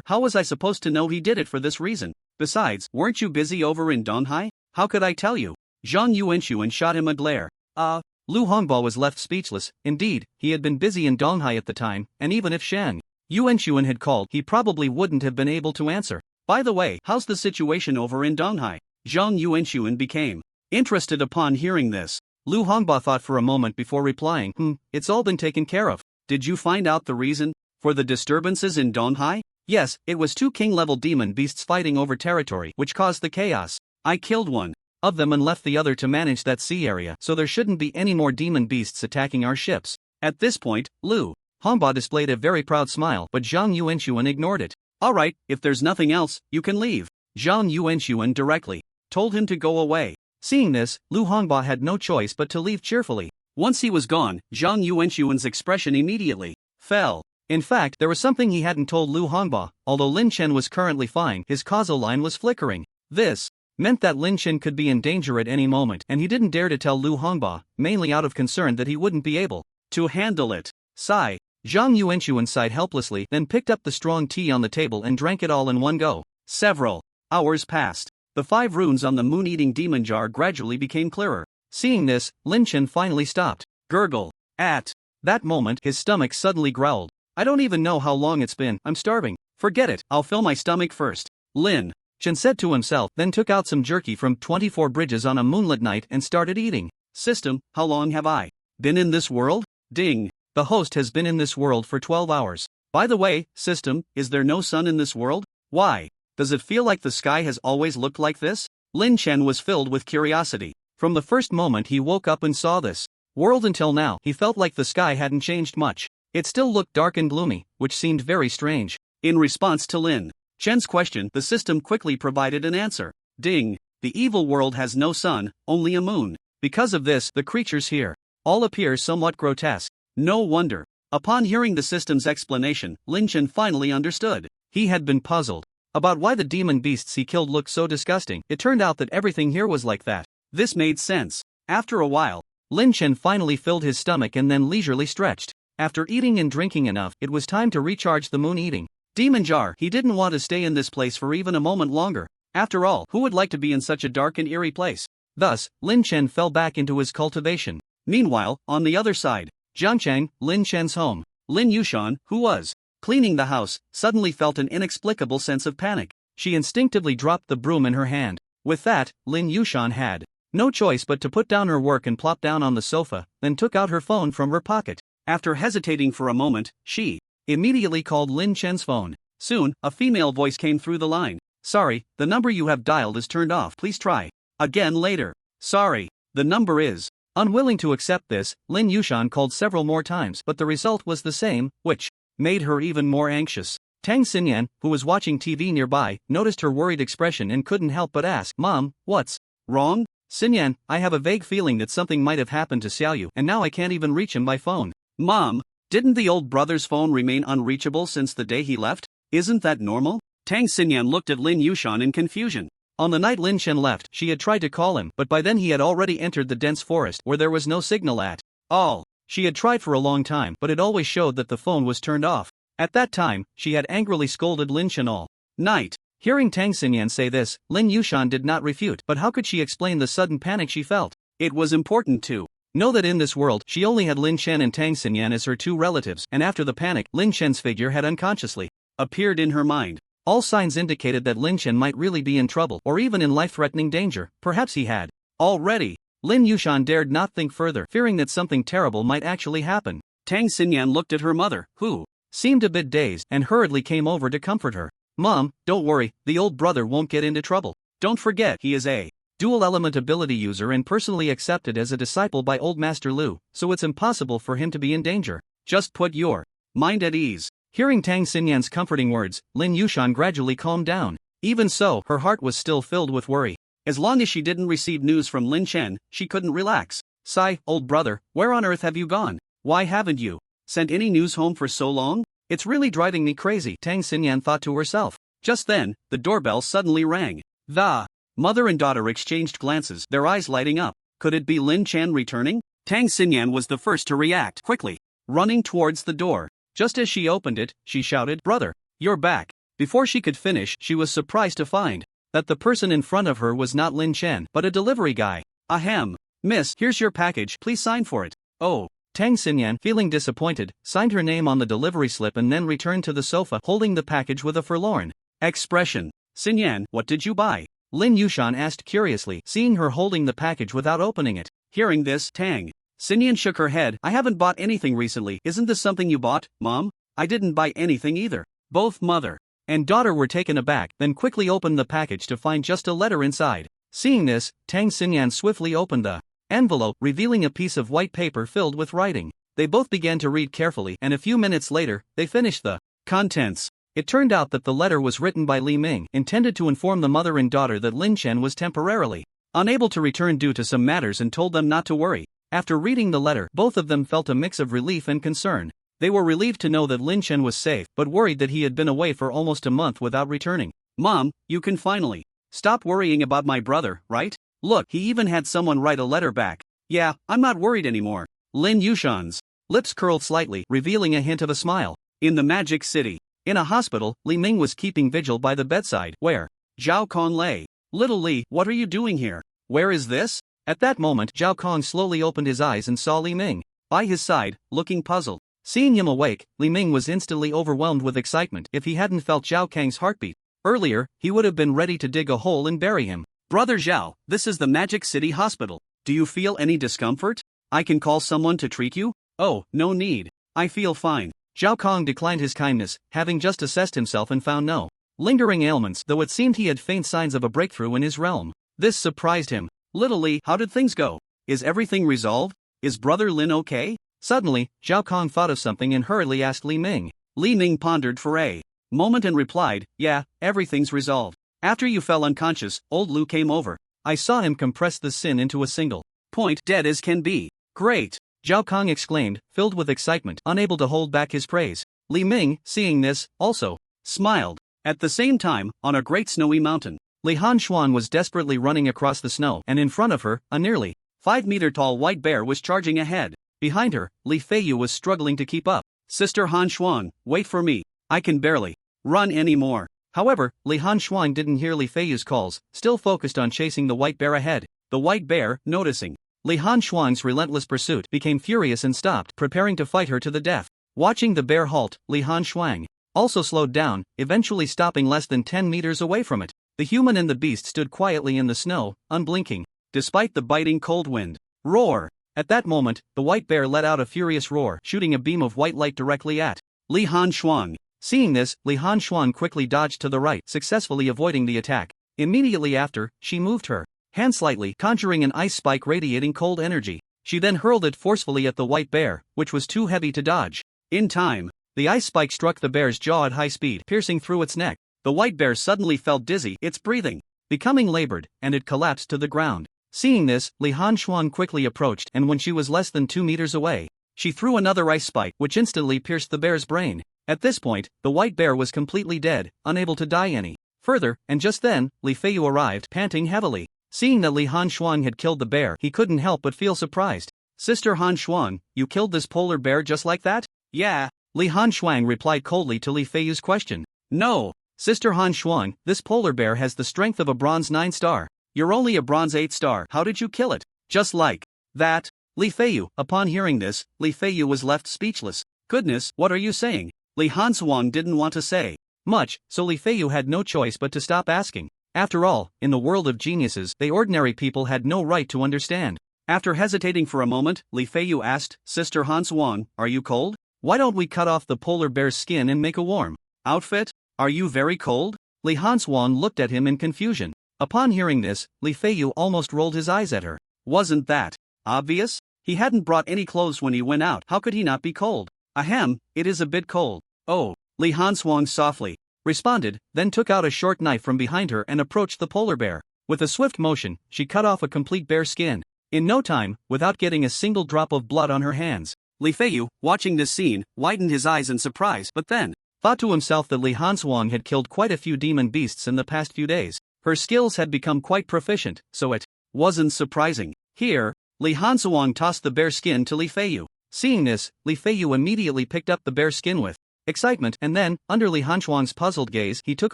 how was I supposed to know he did it for this reason? Besides, weren't you busy over in Donghai? How could I tell you? Zhang Yuanxuan shot him a glare. Lu Hongba was left speechless. Indeed, he had been busy in Donghai at the time, and even if Zhang Yuanxuan had called, he probably wouldn't have been able to answer. By the way, how's the situation over in Donghai? Zhang Yuanxuan became interested upon hearing this. Lu Hongba thought for a moment before replying, it's all been taken care of. Did you find out the reason for the disturbances in Donghai? Yes, it was two king-level demon beasts fighting over territory, which caused the chaos. I killed one of them and left the other to manage that sea area, so there shouldn't be any more demon beasts attacking our ships. At this point, Lu Hongba displayed a very proud smile, but Zhang Yuanxuan ignored it. Alright, if there's nothing else, you can leave. Zhang Yuanxuan directly told him to go away. Seeing this, Lu Hongba had no choice but to leave cheerfully. Once he was gone, Zhang Yuanxuan's expression immediately fell. In fact, there was something he hadn't told Lu Hongba. Although Lin Chen was currently fine, his causal line was flickering. This meant that Lin Chen could be in danger at any moment, and he didn't dare to tell Lu Hongba, mainly out of concern that he wouldn't be able to handle it. Sigh. Zhang Yuanxuan sighed helplessly, then picked up the strong tea on the table and drank it all in one go. Several hours passed. The 5 runes on the moon-eating demon jar gradually became clearer. Seeing this, Lin Chen finally stopped. Gurgle. At that moment, his stomach suddenly growled. I don't even know how long it's been, I'm starving. Forget it, I'll fill my stomach first. Lin Chen said to himself, then took out some jerky from 24 Bridges on a Moonlit Night and started eating. System, how long have I been in this world? Ding. The host has been in this world for 12 hours. By the way, system, is there no sun in this world? Why? Does it feel like the sky has always looked like this? Lin Chen was filled with curiosity. From the first moment he woke up and saw this world until now, he felt like the sky hadn't changed much. It still looked dark and gloomy, which seemed very strange. In response to Lin Chen's question, the system quickly provided an answer. Ding. The evil world has no sun, only a moon. Because of this, the creatures here all appear somewhat grotesque. No wonder. Upon hearing the system's explanation, Lin Chen finally understood. He had been puzzled about why the demon beasts he killed looked so disgusting. It turned out that everything here was like that. This made sense. After a while, Lin Chen finally filled his stomach and then leisurely stretched. After eating and drinking enough, it was time to recharge the moon-eating demon jar. He didn't want to stay in this place for even a moment longer. After all, who would like to be in such a dark and eerie place? Thus, Lin Chen fell back into his cultivation. Meanwhile, on the other side, Jiangchang, Lin Chen's home. Lin Yushan, who was cleaning the house, suddenly felt an inexplicable sense of panic. She instinctively dropped the broom in her hand. With that, Lin Yushan had no choice but to put down her work and plop down on the sofa, then took out her phone from her pocket. After hesitating for a moment, she immediately called Lin Chen's phone. Soon, a female voice came through the line. Sorry, the number you have dialed is turned off. Please try again later. Sorry, the number is. Unwilling to accept this, Lin Yushan called several more times, but the result was the same, which made her even more anxious. Tang Xinyan, who was watching TV nearby, noticed her worried expression and couldn't help but ask, Mom, what's wrong? Xinyan, I have a vague feeling that something might have happened to Xiaoyu, and now I can't even reach him by phone. Mom, Didn't the old brother's phone remain unreachable since the day he left? Isn't that normal? Tang Xinyan looked at Lin Yushan in confusion. On the night Lin Shen left, she had tried to call him, but by then he had already entered the dense forest where there was no signal at all. She had tried for a long time, but it always showed that the phone was turned off. At that time, she had angrily scolded Lin Shen all night. Hearing Tang Xinyan say this, Lin Yushan did not refute, but how could she explain the sudden panic she felt? It was important to know that in this world, she only had Lin Shen and Tang Xinyan as her two relatives, and after the panic, Lin Shen's figure had unconsciously appeared in her mind. All signs indicated that Lin Shen might really be in trouble, or even in life-threatening danger. Perhaps he had already. Lin Yushan dared not think further, fearing that something terrible might actually happen. Tang Xinyan looked at her mother, who seemed a bit dazed, and hurriedly came over to comfort her. Mom, don't worry, the old brother won't get into trouble. Don't forget, he is a dual-element ability user and personally accepted as a disciple by Old Master Lu, so it's impossible for him to be in danger. Just put your mind at ease. Hearing Tang Xinyan's comforting words, Lin Yushan gradually calmed down. Even so, her heart was still filled with worry. As long as she didn't receive news from Lin Shen, she couldn't relax. Sigh, old brother, where on earth have you gone? Why haven't you sent any news home for so long? It's really driving me crazy, Tang Xinyan thought to herself. Just then, the doorbell suddenly rang. The mother and daughter exchanged glances, their eyes lighting up. Could it be Lin Chen returning? Tang Xinyan was the first to react, quickly running towards the door. Just as she opened it, she shouted, "Brother, you're back." Before she could finish, she was surprised to find that the person in front of her was not Lin Chen, but a delivery guy. Ahem. Miss, here's your package, please sign for it. Oh. Tang Xinyan, feeling disappointed, signed her name on the delivery slip and then returned to the sofa holding the package with a forlorn expression. Xinyan, what did you buy? Lin Yushan asked curiously, seeing her holding the package without opening it. Hearing this, Tang Xinyan shook her head. I haven't bought anything recently. Isn't this something you bought, Mom? I didn't buy anything either. Both mother and daughter were taken aback, then quickly opened the package to find just a letter inside. Seeing this, Tang Xinyan swiftly opened the envelope, revealing a piece of white paper filled with writing. They both began to read carefully, and a few minutes later, they finished the contents. It turned out that the letter was written by Li Ming, intended to inform the mother and daughter that Lin Chen was temporarily unable to return due to some matters and told them not to worry. After reading the letter, both of them felt a mix of relief and concern. They were relieved to know that Lin Chen was safe, but worried that he had been away for almost a month without returning. Mom, you can finally stop worrying about my brother, right? Look, he even had someone write a letter back. Yeah, I'm not worried anymore. Lin Yushan's lips curled slightly, revealing a hint of a smile. In the Magic City, in a hospital, Li Ming was keeping vigil by the bedside, where Zhao Kong lay. Little Li, what are you doing here? Where is this? At that moment, Zhao Kong slowly opened his eyes and saw Li Ming by his side, looking puzzled. Seeing him awake, Li Ming was instantly overwhelmed with excitement. If he hadn't felt Zhao Kang's heartbeat earlier, he would have been ready to dig a hole and bury him. Brother Zhao, this is the Magic City Hospital. Do you feel any discomfort? I can call someone to treat you? Oh, no need. I feel fine. Zhao Kong declined his kindness, having just assessed himself and found no lingering ailments, though it seemed he had faint signs of a breakthrough in his realm. This surprised him. Little Li, how did things go? Is everything resolved? Is Brother Lin okay? Suddenly, Zhao Kong thought of something and hurriedly asked Li Ming. Li Ming pondered for a moment and replied, yeah, everything's resolved. After you fell unconscious, old Lu came over. I saw him compress the sin into a single point, dead as can be. Great! Zhao Kong exclaimed, filled with excitement, unable to hold back his praise. Li Ming, seeing this, also smiled. At the same time, on a great snowy mountain, Li Hanxuan was desperately running across the snow, and in front of her, a nearly 5-meter-tall white bear was charging ahead. Behind her, Li Feiyu was struggling to keep up. Sister Hanxuan, wait for me. I can barely run anymore. However, Li Hanxuan didn't hear Li Feiyu's calls, still focused on chasing the white bear ahead. The white bear, noticing Li Hanxuan's relentless pursuit, became furious and stopped, preparing to fight her to the death. Watching the bear halt, Li Hanxuan also slowed down, eventually stopping less than 10 meters away from it. The human and the beast stood quietly in the snow, unblinking, despite the biting cold wind. Roar! At that moment, the white bear let out a furious roar, shooting a beam of white light directly at Li Hanxuan. Seeing this, Li Hanxuan quickly dodged to the right, successfully avoiding the attack. Immediately after, she moved her hand slightly, conjuring an ice spike radiating cold energy. She then hurled it forcefully at the white bear, which was too heavy to dodge. In time, the ice spike struck the bear's jaw at high speed, piercing through its neck. The white bear suddenly felt dizzy, its breathing becoming labored, and it collapsed to the ground. Seeing this, Li Hanxuan quickly approached, and when she was less than 2 meters away, She threw another ice spike, which instantly pierced the bear's brain. At this point, the white bear was completely dead, unable to die any further, and just then, Li Feiyu arrived, panting heavily. Seeing that Li Han Shuang had killed the bear, he couldn't help but feel surprised. Sister Han Shuang, you killed this polar bear just like that? Yeah, Li Han Shuang replied coldly to Li Feiyu's question. No, Sister Han Shuang, this polar bear has the strength of a bronze 9 star. You're only a bronze 8 star. How did you kill it? Just like that. Li Feiyu, upon hearing this, Li Feiyu was left speechless. Goodness, what are you saying? Li Han Shuang didn't want to say much, so Li Feiyu had no choice but to stop asking. After all, in the world of geniuses, they ordinary people had no right to understand. After hesitating for a moment, Li Feiyu asked, Sister Han Shuang, are you cold? Why don't we cut off the polar bear's skin and make a warm outfit? Are you very cold? Li Han Shuang looked at him in confusion. Upon hearing this, Li Feiyu almost rolled his eyes at her. Wasn't that obvious? He hadn't brought any clothes when he went out. How could he not be cold? Ahem, it is a bit cold. Oh, Li Han Shuang softly responded, then took out a short knife from behind her and approached the polar bear. With a swift motion, she cut off a complete bear skin. In no time, without getting a single drop of blood on her hands. Li Feiyu, watching this scene, widened his eyes in surprise, but then thought to himself that Li Han Shuang had killed quite a few demon beasts in the past few days. Her skills had become quite proficient, so it wasn't surprising. Here, Li Han Shuang tossed the bear skin to Li Feiyu. Seeing this, Li Feiyu immediately picked up the bear skin with excitement, and then, under Li Han Shuang's puzzled gaze, he took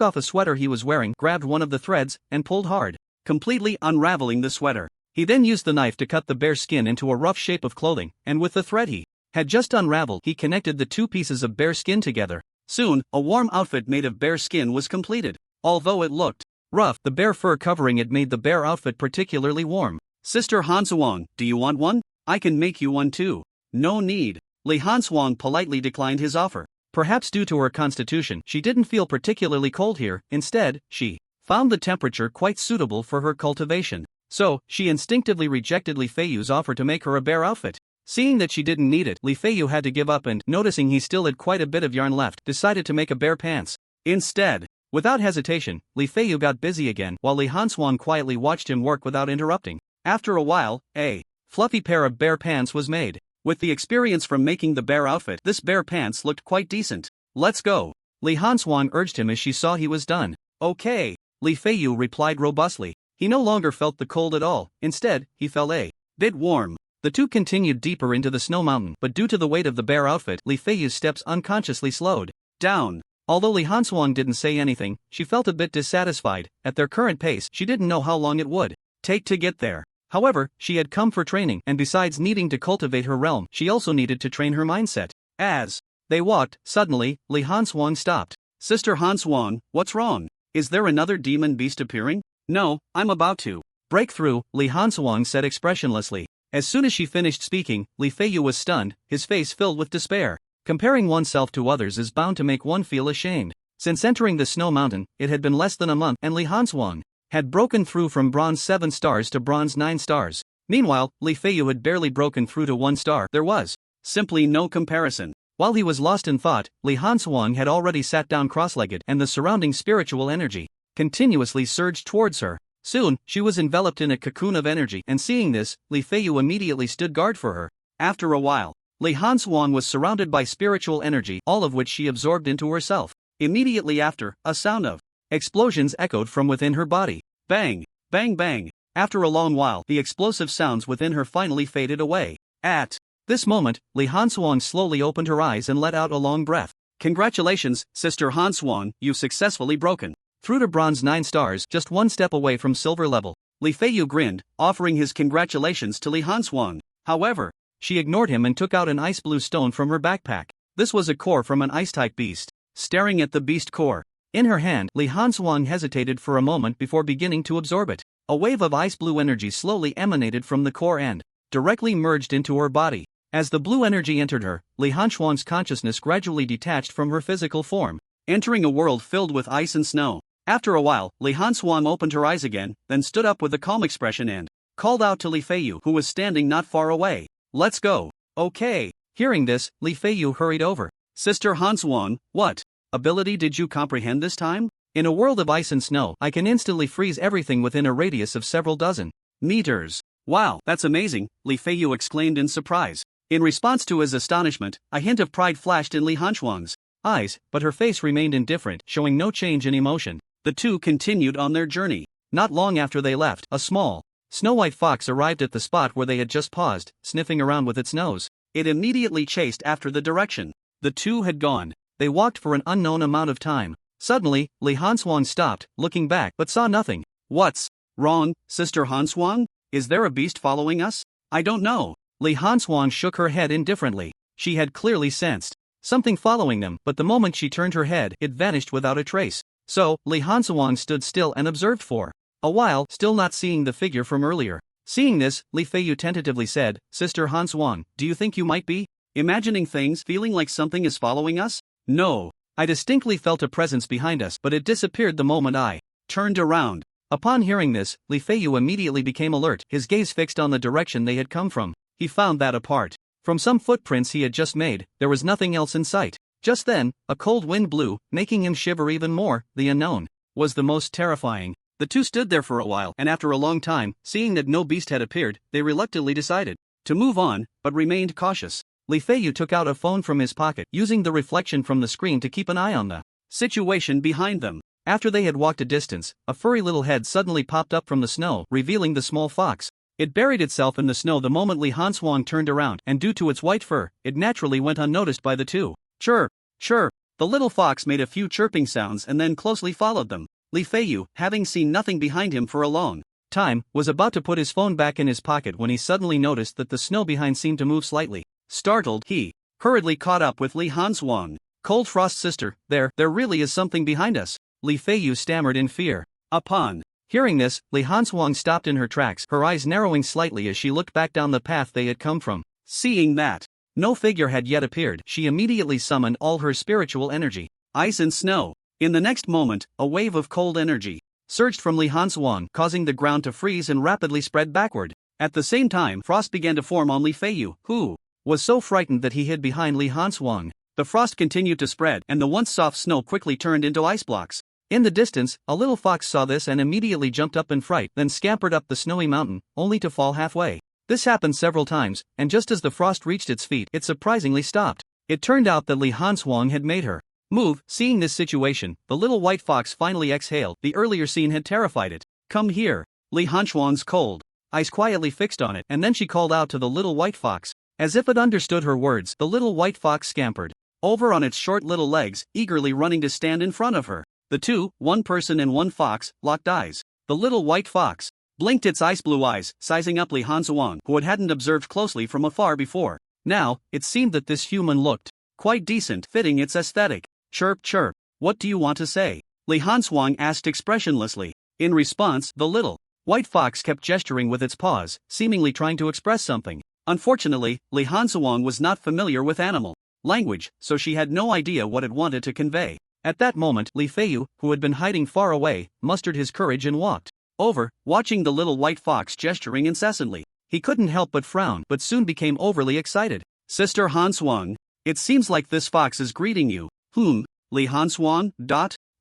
off a sweater he was wearing, grabbed one of the threads, and pulled hard, completely unraveling the sweater. He then used the knife to cut the bear skin into a rough shape of clothing, and with the thread he had just unraveled, he connected the two pieces of bear skin together. Soon, a warm outfit made of bear skin was completed. Although it looked rough, the bear fur covering it made the bear outfit particularly warm. Sister Han Shuang, do you want one? I can make you one too. No need. Li Han Shuang politely declined his offer. Perhaps due to her constitution, she didn't feel particularly cold here. Instead, she found the temperature quite suitable for her cultivation. So, she instinctively rejected Li Feiyu's offer to make her a bear outfit. Seeing that she didn't need it, Li Feiyu had to give up and, noticing he still had quite a bit of yarn left, decided to make a bear pants. Instead, without hesitation, Li Feiyu got busy again while Li Han Shuang quietly watched him work without interrupting. After a while, a fluffy pair of bear pants was made. With the experience from making the bear outfit, this bear pants looked quite decent. Let's go. Li Han Shuang urged him as she saw he was done. Okay, Li Feiyu replied robustly. He no longer felt the cold at all. Instead, he felt a bit warm. The two continued deeper into the snow mountain, but due to the weight of the bear outfit, Li Feiyu's steps unconsciously slowed down. Although Li Han Shuang didn't say anything, she felt a bit dissatisfied. At their current pace, she didn't know how long it would take to get there. However, she had come for training, and besides needing to cultivate her realm, she also needed to train her mindset. As they walked, suddenly, Li Han Shuang stopped. Sister Han Shuang, what's wrong? Is there another demon beast appearing? No, I'm about to break through, Li Han Shuang said expressionlessly. As soon as she finished speaking, Li Feiyu was stunned, his face filled with despair. Comparing oneself to others is bound to make one feel ashamed. Since entering the snow mountain, it had been less than a month, and Li Han Shuang had broken through from bronze 7 stars to bronze 9 stars. Meanwhile, Li Feiyu had barely broken through to 1 star. There was simply no comparison. While he was lost in thought, Li Han Shuang had already sat down cross-legged, and the surrounding spiritual energy continuously surged towards her. Soon, she was enveloped in a cocoon of energy, and seeing this, Li Feiyu immediately stood guard for her. After a while, Li Han Shuang was surrounded by spiritual energy, all of which she absorbed into herself. Immediately after, a sound of explosions echoed from within her body. Bang! Bang bang! After a long while, the explosive sounds within her finally faded away. At this moment, Li Han Shuang slowly opened her eyes and let out a long breath. Congratulations, Sister Han Shuang, you've successfully broken through to bronze 9 stars, just 1 step away from silver level. Li Feiyu grinned, offering his congratulations to Li Han Shuang. However, she ignored him and took out an ice blue stone from her backpack. This was a core from an ice-type beast. Staring at the beast core in her hand, Li Han Shuang hesitated for a moment before beginning to absorb it. A wave of ice blue energy slowly emanated from the core and directly merged into her body. As the blue energy entered her, Li Han Shuang's consciousness gradually detached from her physical form, entering a world filled with ice and snow. After a while, Li Han Shuang opened her eyes again, then stood up with a calm expression and called out to Li Feiyu, who was standing not far away. Let's go. Okay. Hearing this, Li Feiyu hurried over. Sister Han Shuang, what ability did you comprehend this time? In a world of ice and snow, I can instantly freeze everything within a radius of several dozen meters. Wow, that's amazing, Li Feiyu exclaimed in surprise. In response to his astonishment, a hint of pride flashed in Li Hanchuang's eyes, but her face remained indifferent, showing no change in emotion. The two continued on their journey. Not long after they left, a small, snow-white fox arrived at the spot where they had just paused, sniffing around with its nose. It immediately chased after the direction the two had gone. They walked for an unknown amount of time. Suddenly, Li Hanchuang stopped, looking back, but saw nothing. What's wrong, Sister Hanchuang? Is there a beast following us? I don't know. Li Hanchuang shook her head indifferently. She had clearly sensed something following them, but the moment she turned her head, it vanished without a trace. So, Li Hanchuang stood still and observed for a while, still not seeing the figure from earlier. Seeing this, Li Feiyu tentatively said, Sister Hanchuang, do you think you might be imagining things, feeling like something is following us? No. I distinctly felt a presence behind us, but it disappeared the moment I turned around. Upon hearing this, Li Feiyu immediately became alert, his gaze fixed on the direction they had come from. He found that apart from some footprints he had just made, there was nothing else in sight. Just then, a cold wind blew, making him shiver even more. The unknown was the most terrifying. The two stood there for a while, and after a long time, seeing that no beast had appeared, they reluctantly decided to move on, but remained cautious. Li Feiyu took out a phone from his pocket, using the reflection from the screen to keep an eye on the situation behind them. After they had walked a distance, a furry little head suddenly popped up from the snow, revealing the small fox. It buried itself in the snow the moment Li Hanchuang turned around, and due to its white fur, it naturally went unnoticed by the two. Chirr, chirr. The little fox made a few chirping sounds and then closely followed them. Li Feiyu, having seen nothing behind him for a long time, was about to put his phone back in his pocket when he suddenly noticed that the snow behind seemed to move slightly. Startled, he hurriedly caught up with Li Hanchuang. Cold Frost sister, there really is something behind us. Li Feiyu stammered in fear. Upon hearing this, Li Hanchuang stopped in her tracks, her eyes narrowing slightly as she looked back down the path they had come from. Seeing that no figure had yet appeared, she immediately summoned all her spiritual energy. Ice and snow. In the next moment, a wave of cold energy surged from Li Hanchuang, causing the ground to freeze and rapidly spread backward. At the same time, frost began to form on Li Feiyu, who was so frightened that he hid behind Li Hanchuang. The frost continued to spread, and the once soft snow quickly turned into ice blocks. In the distance, a little fox saw this and immediately jumped up in fright, then scampered up the snowy mountain, only to fall halfway. This happened several times, and just as the frost reached its feet, it surprisingly stopped. It turned out that Li Hanchuang had made her move. Seeing this situation, the little white fox finally exhaled. The earlier scene had terrified it. Come here. Li Hanchuang's cold eyes quietly fixed on it, and then she called out to the little white fox. As if it understood her words, the little white fox scampered over on its short little legs, eagerly running to stand in front of her. The two, one person and one fox, locked eyes. The little white fox blinked its ice blue eyes, sizing up Li Hanchuang, who it hadn't observed closely from afar before. Now, it seemed that this human looked quite decent, fitting its aesthetic. Chirp chirp. What do you want to say? Li Hanchuang asked expressionlessly. In response, the little white fox kept gesturing with its paws, seemingly trying to express something. Unfortunately, Li Hanchuang was not familiar with animal language, so she had no idea what it wanted to convey. At that moment, Li Feiyu, who had been hiding far away, mustered his courage and walked over, watching the little white fox gesturing incessantly. He couldn't help but frown, but soon became overly excited. Sister Hanchuang, it seems like this fox is greeting you. Li Hanchuang,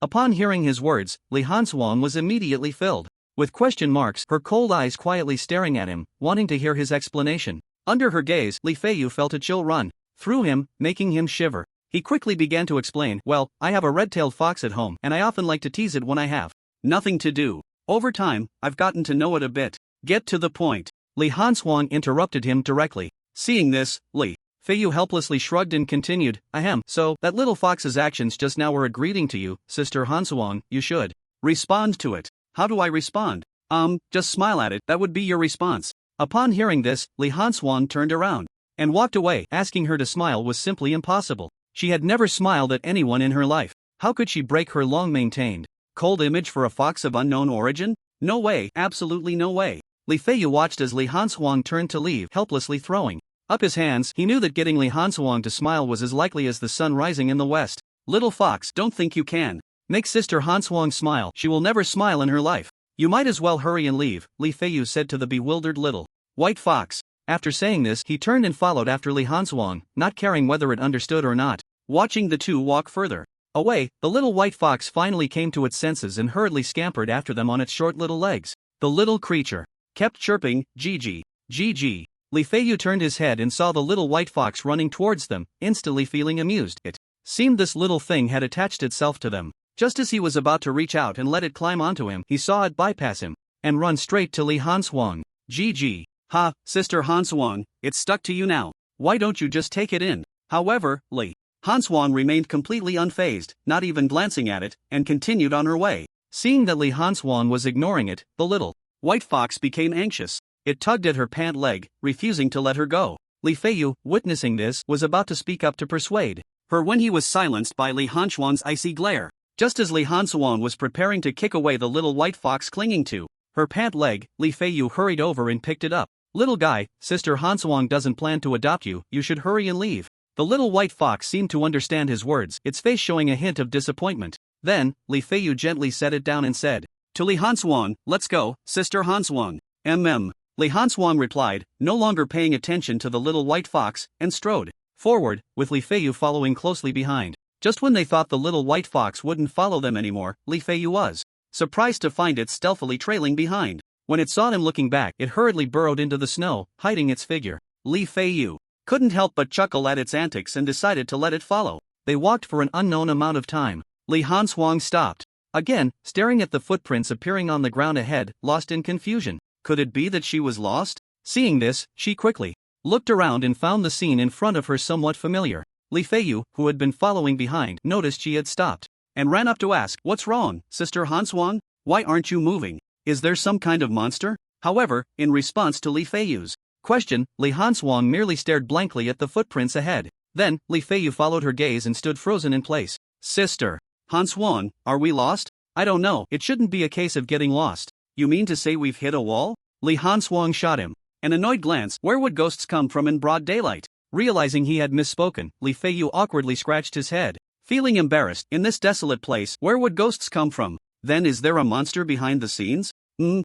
Upon hearing his words, Li Hanchuang was immediately filled with question marks, her cold eyes quietly staring at him, wanting to hear his explanation. Under her gaze, Li Feiyu felt a chill run through him, making him shiver. He quickly began to explain, well, I have a red-tailed fox at home, and I often like to tease it when I have nothing to do. Over time, I've gotten to know it a bit. Get to the point. Li Hanchuang interrupted him directly. Seeing this, Li Feiyu helplessly shrugged and continued, ahem, so, that little fox's actions just now were a greeting to you, Sister Hanchuang, you should respond to it. How do I respond? Just smile at it, that would be your response. Upon hearing this, Li Hanchuang turned around and walked away. Asking her to smile was simply impossible. She had never smiled at anyone in her life. How could she break her long-maintained cold image for a fox of unknown origin? No way, absolutely no way. Li Feiyu watched as Li Hanchuang turned to leave, helplessly throwing up his hands. He knew that getting Li Hanchuang to smile was as likely as the sun rising in the west. Little fox, don't think you can make Sister Hanchuang smile. She will never smile in her life. You might as well hurry and leave, Li Feiyu said to the bewildered little white fox. After saying this, he turned and followed after Li Hanchuang, not caring whether it understood or not. Watching the two walk further away, the little white fox finally came to its senses and hurriedly scampered after them on its short little legs. The little creature kept chirping, Gigi, Gigi. Li Feiyu turned his head and saw the little white fox running towards them, instantly feeling amused. It seemed this little thing had attached itself to them. Just as he was about to reach out and let it climb onto him, he saw it bypass him and run straight to Li Hanswang. GG. Ha, Sister Hanswang, it's stuck to you now. Why don't you just take it in? However, Li Hanswang remained completely unfazed, not even glancing at it, and continued on her way. Seeing that Li Hanswang was ignoring it, the little white fox became anxious. It tugged at her pant leg, refusing to let her go. Li Feiyu, witnessing this, was about to speak up to persuade her when he was silenced by Li Hanswang's icy glare. Just as Li Hanswang was preparing to kick away the little white fox clinging to her pant leg, Li Feiyu hurried over and picked it up. Little guy, Sister Hanswang doesn't plan to adopt you, you should hurry and leave. The little white fox seemed to understand his words, its face showing a hint of disappointment. Then, Li Feiyu gently set it down and said, to Li Hanswang, let's go, Sister Hanswang. Li Hanswang replied, no longer paying attention to the little white fox, and strode forward, with Li Feiyu following closely behind. Just when they thought the little white fox wouldn't follow them anymore, Li Feiyu was surprised to find it stealthily trailing behind. When it saw him looking back, it hurriedly burrowed into the snow, hiding its figure. Li Feiyu couldn't help but chuckle at its antics and decided to let it follow. They walked for an unknown amount of time. Li Hanswang stopped again, staring at the footprints appearing on the ground ahead, lost in confusion. Could it be that she was lost? Seeing this, she quickly looked around and found the scene in front of her somewhat familiar. Li Feiyu, who had been following behind, noticed she had stopped and ran up to ask, what's wrong, Sister Hanswang? Why aren't you moving? Is there some kind of monster? However, in response to Li Feiyu's question, Li Hanswang merely stared blankly at the footprints ahead. Then, Li Feiyu followed her gaze and stood frozen in place. Sister Hanswang, are we lost? I don't know, it shouldn't be a case of getting lost. You mean to say we've hit a wall? Li Hanswang shot him an annoyed glance. Where would ghosts come from in broad daylight? Realizing he had misspoken, Li Feiyu awkwardly scratched his head. Feeling embarrassed, in this desolate place, where would ghosts come from? Then is there a monster behind the scenes?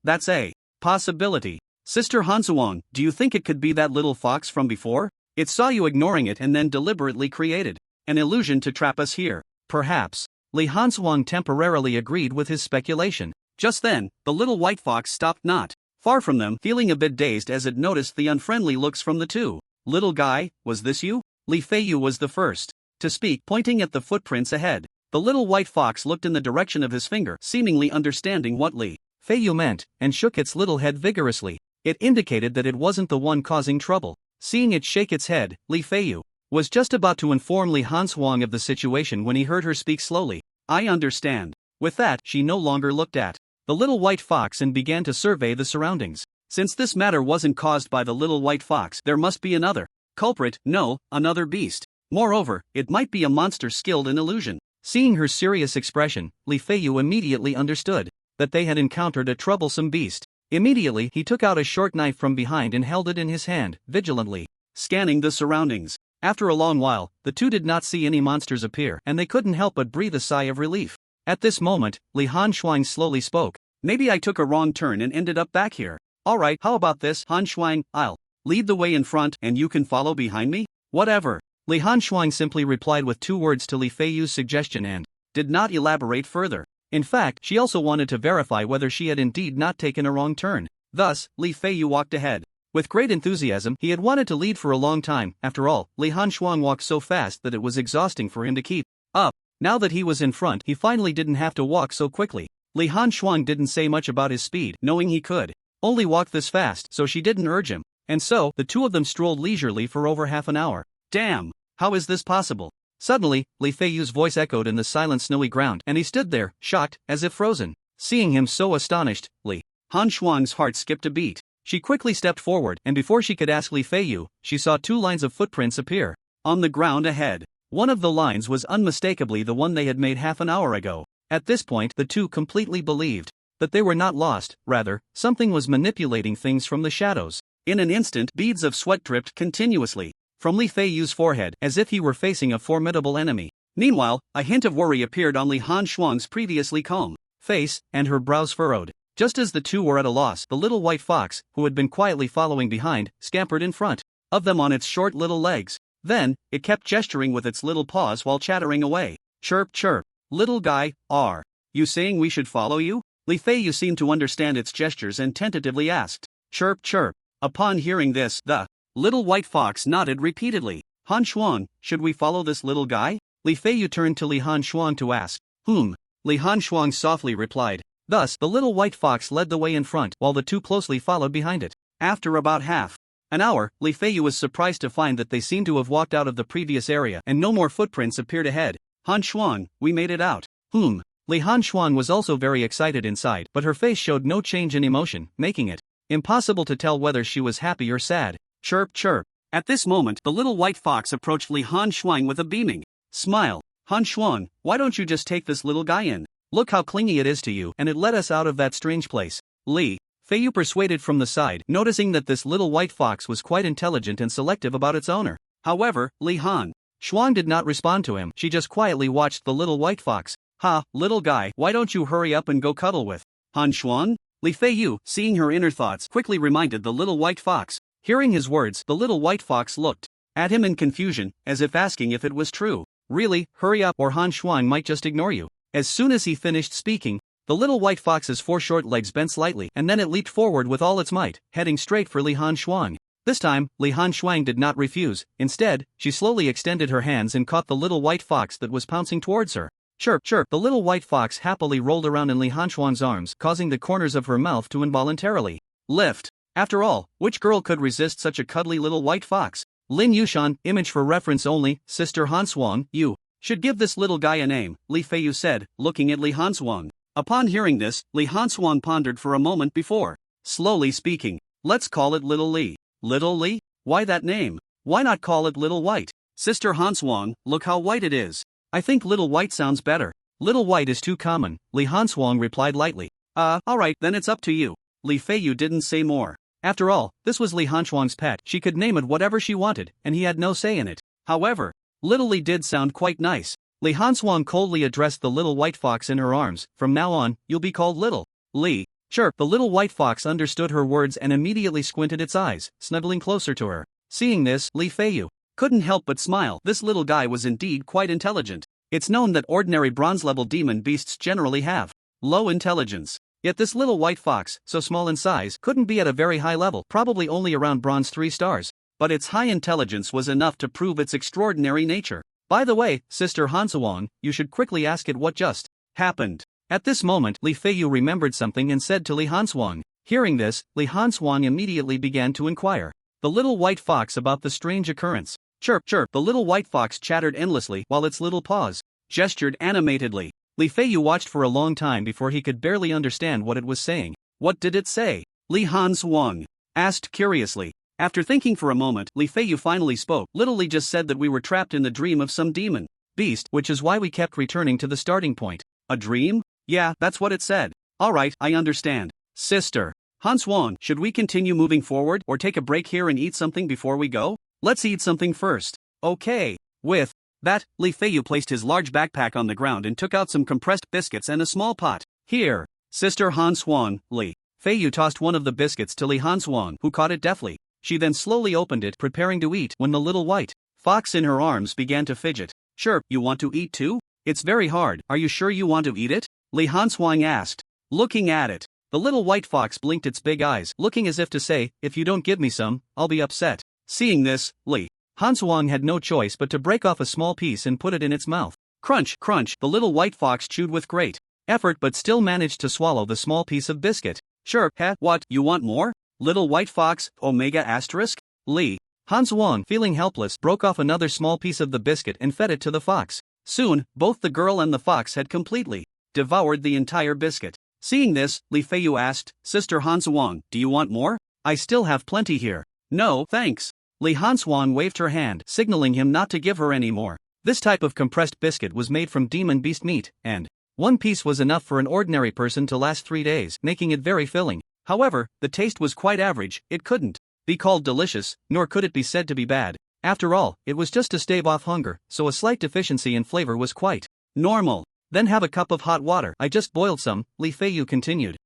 That's a possibility. Sister Hanswang, do you think it could be that little fox from before? It saw you ignoring it and then deliberately created an illusion to trap us here. Perhaps. Li Hanswang temporarily agreed with his speculation. Just then, the little white fox stopped not far from them, feeling a bit dazed as it noticed the unfriendly looks from the two. Little guy, was this you? Li Feiyu was the first to speak, pointing at the footprints ahead. The little white fox looked in the direction of his finger, seemingly understanding what Li Feiyu meant, and shook its little head vigorously. It indicated that it wasn't the one causing trouble. Seeing it shake its head, Li Feiyu was just about to inform Li Hanswang of the situation when he heard her speak slowly. I understand. With that, she no longer looked at the little white fox and began to survey the surroundings. Since this matter wasn't caused by the little white fox, there must be another culprit, no, another beast. Moreover, it might be a monster skilled in illusion. Seeing her serious expression, Li Feiyu immediately understood that they had encountered a troublesome beast. Immediately, he took out a short knife from behind and held it in his hand, vigilantly scanning the surroundings. After a long while, the two did not see any monsters appear, and they couldn't help but breathe a sigh of relief. At this moment, Li Hanswang slowly spoke. Maybe I took a wrong turn and ended up back here. Alright, how about this, Hanswang? I'll lead the way in front and you can follow behind me? Whatever. Li Hanswang simply replied with 2 words to Li Feiyu's suggestion and did not elaborate further. In fact, she also wanted to verify whether she had indeed not taken a wrong turn. Thus, Li Feiyu walked ahead. With great enthusiasm, he had wanted to lead for a long time. After all, Li Hanswang walked so fast that it was exhausting for him to keep up. Now that he was in front, he finally didn't have to walk so quickly. Li Hanswang didn't say much about his speed, knowing he could only walk this fast, so she didn't urge him. And so, the two of them strolled leisurely for over half an hour. Damn! How is this possible? Suddenly, Li Feiyu's voice echoed in the silent snowy ground, and he stood there, shocked, as if frozen. Seeing him so astonished, Li Hanswang's heart skipped a beat. She quickly stepped forward, and before she could ask Li Feiyu, she saw 2 lines of footprints appear on the ground ahead. One of the lines was unmistakably the one they had made half an hour ago. At this point, the two completely believed that they were not lost, rather, something was manipulating things from the shadows. In an instant, beads of sweat dripped continuously from Li Feiyu's forehead, as if he were facing a formidable enemy. Meanwhile, a hint of worry appeared on Li Hanswang's previously calm face, and her brows furrowed. Just as the two were at a loss, the little white fox, who had been quietly following behind, scampered in front of them on its short little legs. Then, it kept gesturing with its little paws while chattering away. Chirp chirp. Little guy, are you saying we should follow you? Li Feiyu seemed to understand its gestures and tentatively asked. Chirp chirp. Upon hearing this, the Little White Fox nodded repeatedly. Han Xuan, should we follow this little guy? Li Feiyu turned to Li Han Xuan to ask. Li Han Xuan softly replied. Thus, the little white fox led the way in front, while the two closely followed behind it. After about half an hour, Li Feiyu was surprised to find that they seemed to have walked out of the previous area and no more footprints appeared ahead. Han Xuan, we made it out. Li Han Xuan was also very excited inside, but her face showed no change in emotion, making it impossible to tell whether she was happy or sad. Chirp chirp. At this moment, the little white fox approached Li Han Xuan with a beaming smile. Han Xuan, why don't you just take this little guy in? Look how clingy it is to you, and it led us out of that strange place. Li Feiyu persuaded from the side, noticing that this little white fox was quite intelligent and selective about its owner. However, Li Han Xuan did not respond to him, she just quietly watched the little white fox. Ha, little guy, why don't you hurry up and go cuddle with Han Xuan? Li Feiyu, seeing her inner thoughts, quickly reminded the little white fox. Hearing his words, the little white fox looked at him in confusion, as if asking if it was true. Really, hurry up or Han Xuan might just ignore you. As soon as he finished speaking, the little white fox's four short legs bent slightly and then it leaped forward with all its might, heading straight for Li Han Xuan. This time, Li Han Xuan did not refuse. Instead, she slowly extended her hands and caught the little white fox that was pouncing towards her. Chirp chirp, the little white fox happily rolled around in Li Han Xuan's arms, causing the corners of her mouth to involuntarily lift. After all, which girl could resist such a cuddly little white fox? Lin Yushan, image for reference only. Sister Han Xuan, you should give this little guy a name, Li Feiyu said, looking at Li Han Xuan. Upon hearing this, Li Han Xuan pondered for a moment before slowly speaking. Let's call it Little Li. Little Li? Why that name? Why not call it Little White? Sister Han Xuan, look how white it is. I think Little White sounds better. Little White is too common, Li Han Xuan replied lightly. Alright, then it's up to you. Li Feiyu didn't say more. After all, this was Li Han Xuan's pet, she could name it whatever she wanted, and he had no say in it. However, Little Li did sound quite nice. Li Han Xuan coldly addressed the little white fox in her arms. From now on, you'll be called Little Li. Chirp, the little white fox understood her words and immediately squinted its eyes, snuggling closer to her. Seeing this, Li Feiyu couldn't help but smile. This little guy was indeed quite intelligent. It's known that ordinary bronze-level demon beasts generally have low intelligence. Yet this little white fox, so small in size, couldn't be at a very high level, probably only around bronze 3 stars. But its high intelligence was enough to prove its extraordinary nature. By the way, Sister Han Xuan, you should quickly ask it what just happened. At this moment, Li Feiyu remembered something and said to Li Han Xuan. Hearing this, Li Han Xuan immediately began to inquire the little white fox about the strange occurrence. Chirp chirp, the little white fox chattered endlessly while its little paws gestured animatedly. Li Feiyu watched for a long time before he could barely understand what it was saying. What did it say? Li Han Xuan asked curiously. After thinking for a moment, Li Feiyu finally spoke. Little Li just said that we were trapped in the dream of some demon beast, which is why we kept returning to the starting point. A dream? Yeah, that's what it said. Alright, I understand. Sister Han Xuan, should we continue moving forward or take a break here and eat something before we go? Let's eat something first. Okay. With that, Li Feiyu placed his large backpack on the ground and took out some compressed biscuits and a small pot. Here, Sister Han Xuan. Li Feiyu tossed one of the biscuits to Li Han Xuan, who caught it deftly. She then slowly opened it, preparing to eat, when the little white fox in her arms began to fidget. Sure, you want to eat too? It's very hard, are you sure you want to eat it? Li Han Xuan asked. Looking at it, the little white fox blinked its big eyes, looking as if to say, if you don't give me some, I'll be upset. Seeing this, Li Han Xuan had no choice but to break off a small piece and put it in its mouth. Crunch, crunch, the little white fox chewed with great effort but still managed to swallow the small piece of biscuit. Sure, what, you want more? Little white fox, omega asterisk? Li Han Xuan, feeling helpless, broke off another small piece of the biscuit and fed it to the fox. Soon, both the girl and the fox had completely devoured the entire biscuit. Seeing this, Li Feiyu asked, Sister Han Xuan, do you want more? I still have plenty here. No, thanks. Li Han Xuan waved her hand, signaling him not to give her any more. This type of compressed biscuit was made from demon beast meat, and one piece was enough for an ordinary person to last 3 days, making it very filling. However, the taste was quite average. It couldn't be called delicious, nor could it be said to be bad. After all, it was just to stave off hunger, so a slight deficiency in flavor was quite normal. Then have a cup of hot water. I just boiled some, Li Feiyu continued.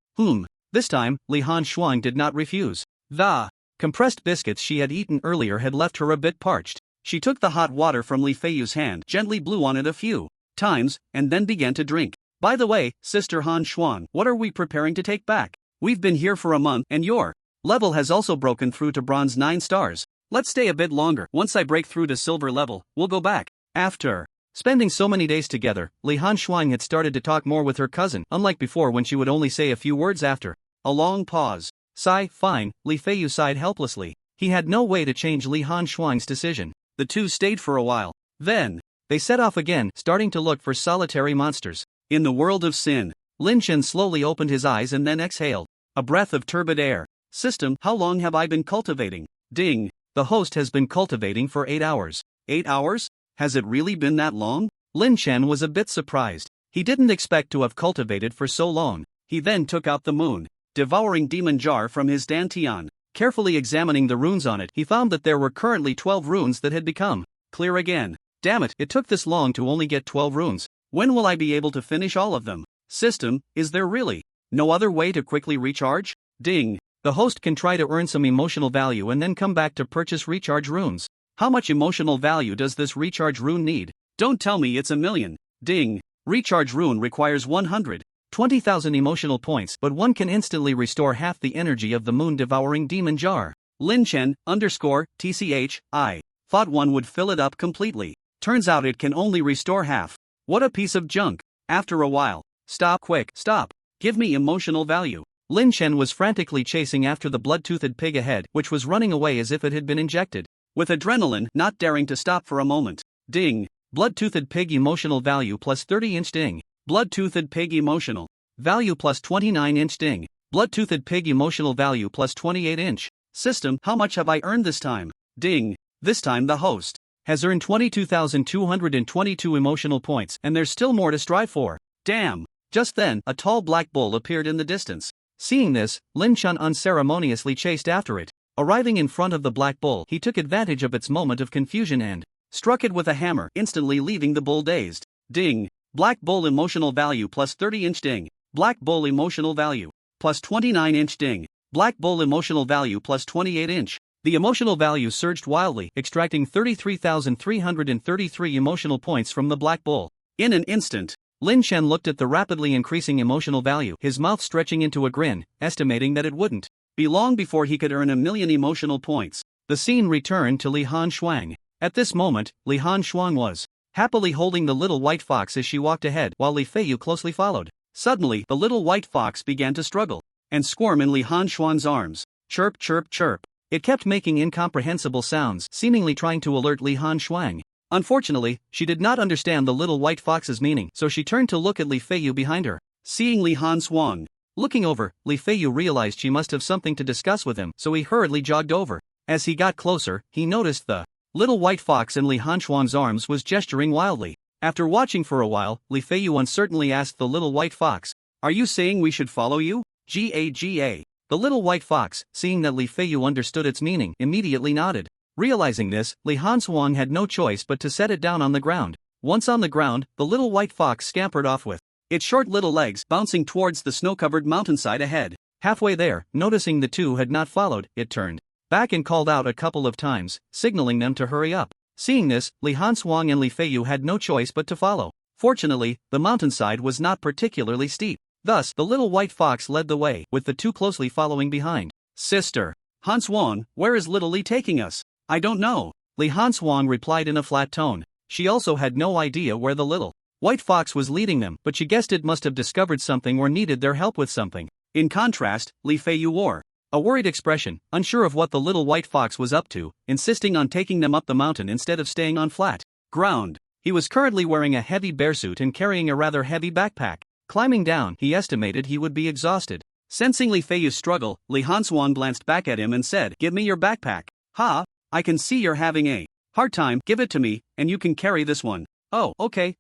This time, Li Han Xuan did not refuse. The compressed biscuits she had eaten earlier had left her a bit parched. She took the hot water from Li Feiyu's hand, gently blew on it a few times, and then began to drink. By the way, Sister Han Xuan, what are we preparing to take back? We've been here for a month, and your level has also broken through to bronze 9 stars. Let's stay a bit longer. Once I break through to silver level, we'll go back. After spending so many days together, Li Shuang had started to talk more with her cousin, unlike before when she would only say a few words after a long pause. Sigh, fine, Li Feiyu sighed helplessly. He had no way to change Li Shuang's decision. The two stayed for a while. Then, they set off again, starting to look for solitary monsters. In the world of sin, Lynch slowly opened his eyes and then exhaled a breath of turbid air. System, how long have I been cultivating? Ding. The host has been cultivating for 8 hours. 8 hours? Has it really been that long? Lin Chen was a bit surprised. He didn't expect to have cultivated for so long. He then took out the moon, devouring demon jar from his dantian. Carefully examining the runes on it, he found that there were currently 12 runes that had become clear again. Damn it, it took this long to only get 12 runes. When will I be able to finish all of them? System, is there really no other way to quickly recharge? Ding. The host can try to earn some emotional value and then come back to purchase recharge runes. How much emotional value does this recharge rune need? Don't tell me it's 1,000,000. Ding. Recharge rune requires 120,000 emotional points, but one can instantly restore half the energy of the moon-devouring demon jar. Lin Chen _TCH, I thought one would fill it up completely. Turns out it can only restore half. What a piece of junk. After a while, stop, quick, stop. Give me emotional value. Lin Chen was frantically chasing after the blood-toothed pig ahead, which was running away as if it had been injected with adrenaline, not daring to stop for a moment. Ding. Blood-toothed pig emotional value plus 30-inch ding. Blood-toothed pig emotional value plus 29-inch ding. Blood-toothed pig emotional value plus 28-inch. System, how much have I earned this time? Ding. This time the host has earned 22,222 emotional points, and there's still more to strive for. Damn. Just then, a tall black bull appeared in the distance. Seeing this, Lin Chen unceremoniously chased after it. Arriving in front of the black bull, he took advantage of its moment of confusion and struck it with a hammer, instantly leaving the bull dazed. Ding. Black bull emotional value plus 30-inch ding. Black bull emotional value plus 29-inch ding. Black bull emotional value plus 28-inch. The emotional value surged wildly, extracting 33,333 emotional points from the black bull. In an instant, Lin Chen looked at the rapidly increasing emotional value, his mouth stretching into a grin, estimating that it wouldn't be long before he could earn 1,000,000 emotional points. The scene returned to Li Shuang. At this moment, Li Shuang was happily holding the little white fox as she walked ahead, while Li Feiyu closely followed. Suddenly, the little white fox began to struggle and squirm in Li Shuang's arms. Chirp, chirp, chirp. It kept making incomprehensible sounds, seemingly trying to alert Li Shuang. Unfortunately, she did not understand the little white fox's meaning, so she turned to look at Li Feiyu behind her. Seeing Li Shuang looking over, Li Feiyu realized she must have something to discuss with him, so he hurriedly jogged over. As he got closer, he noticed the little white fox in Li Shuang's arms was gesturing wildly. After watching for a while, Li Feiyu uncertainly asked the little white fox, "Are you saying we should follow you?" Ga. The little white fox, seeing that Li Feiyu understood its meaning, immediately nodded. Realizing this, Li Shuang had no choice but to set it down on the ground. Once on the ground, the little white fox scampered off with its short little legs bouncing towards the snow-covered mountainside ahead. Halfway there, noticing the two had not followed, it turned back and called out a couple of times, signaling them to hurry up. Seeing this, Li Shuang and Li Feiyu had no choice but to follow. Fortunately, the mountainside was not particularly steep. Thus, the little white fox led the way, with the two closely following behind. Sister Shuang, where is little Li taking us? I don't know. Li Shuang replied in a flat tone. She also had no idea where the little white fox was leading them, but she guessed it must have discovered something or needed their help with something. In contrast, Li Feiyu wore a worried expression, unsure of what the little white fox was up to, insisting on taking them up the mountain instead of staying on flat ground. He was currently wearing a heavy bearsuit and carrying a rather heavy backpack. Climbing down, he estimated he would be exhausted. Sensing Li Feiyu's struggle, Li Shuang glanced back at him and said, "Give me your backpack." "Ha, I can see you're having a hard time, give it to me, and you can carry this one." "Oh, okay.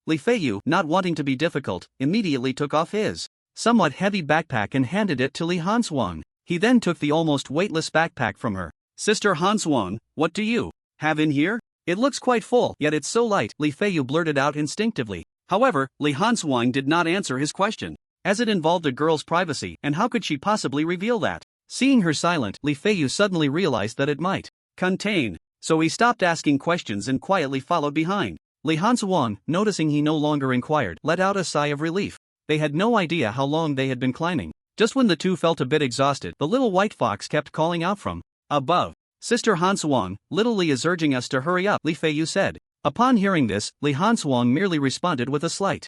Li Feiyu, not wanting to be difficult, immediately took off his somewhat heavy backpack and handed it to Li Shuang. He then took the almost weightless backpack from her. "Sister Shuang, what do you have in here? It looks quite full, yet it's so light," Li Feiyu blurted out instinctively. However, Li Shuang did not answer his question, as it involved a girl's privacy, and how could she possibly reveal that? Seeing her silent, Li Feiyu suddenly realized that it might contain. So he stopped asking questions and quietly followed behind. Li Shuang, noticing he no longer inquired, let out a sigh of relief. They had no idea how long they had been climbing. Just when the two felt a bit exhausted, the little white fox kept calling out from above. Sister Hanswang, little Li is urging us to hurry up, Li Feiyu said. Upon hearing this, Li Hanswang merely responded with a slight,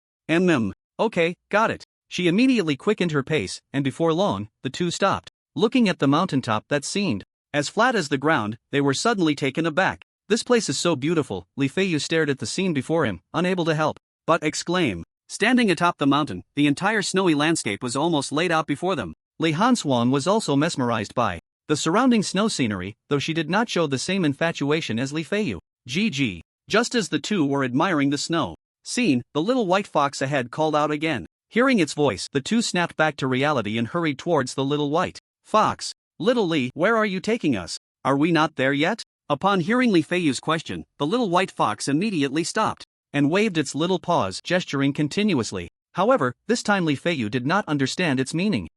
okay, got it. She immediately quickened her pace, and before long, the two stopped. Looking at the mountaintop that seemed as flat as the ground, they were suddenly taken aback. This place is so beautiful, Li Feiyu stared at the scene before him, unable to help but exclaim. Standing atop the mountain, the entire snowy landscape was almost laid out before them. Li Hanswang was also mesmerized by the surrounding snow scenery, though she did not show the same infatuation as Li Feiyu. GG. Just as the two were admiring the snow scene, the little white fox ahead called out again. Hearing its voice, the two snapped back to reality and hurried towards the little white fox. Little Li, where are you taking us? Are we not there yet? Upon hearing Li Feiyu's question, the little white fox immediately stopped and waved its little paws, gesturing continuously. However, this time Li Feiyu did not understand its meaning.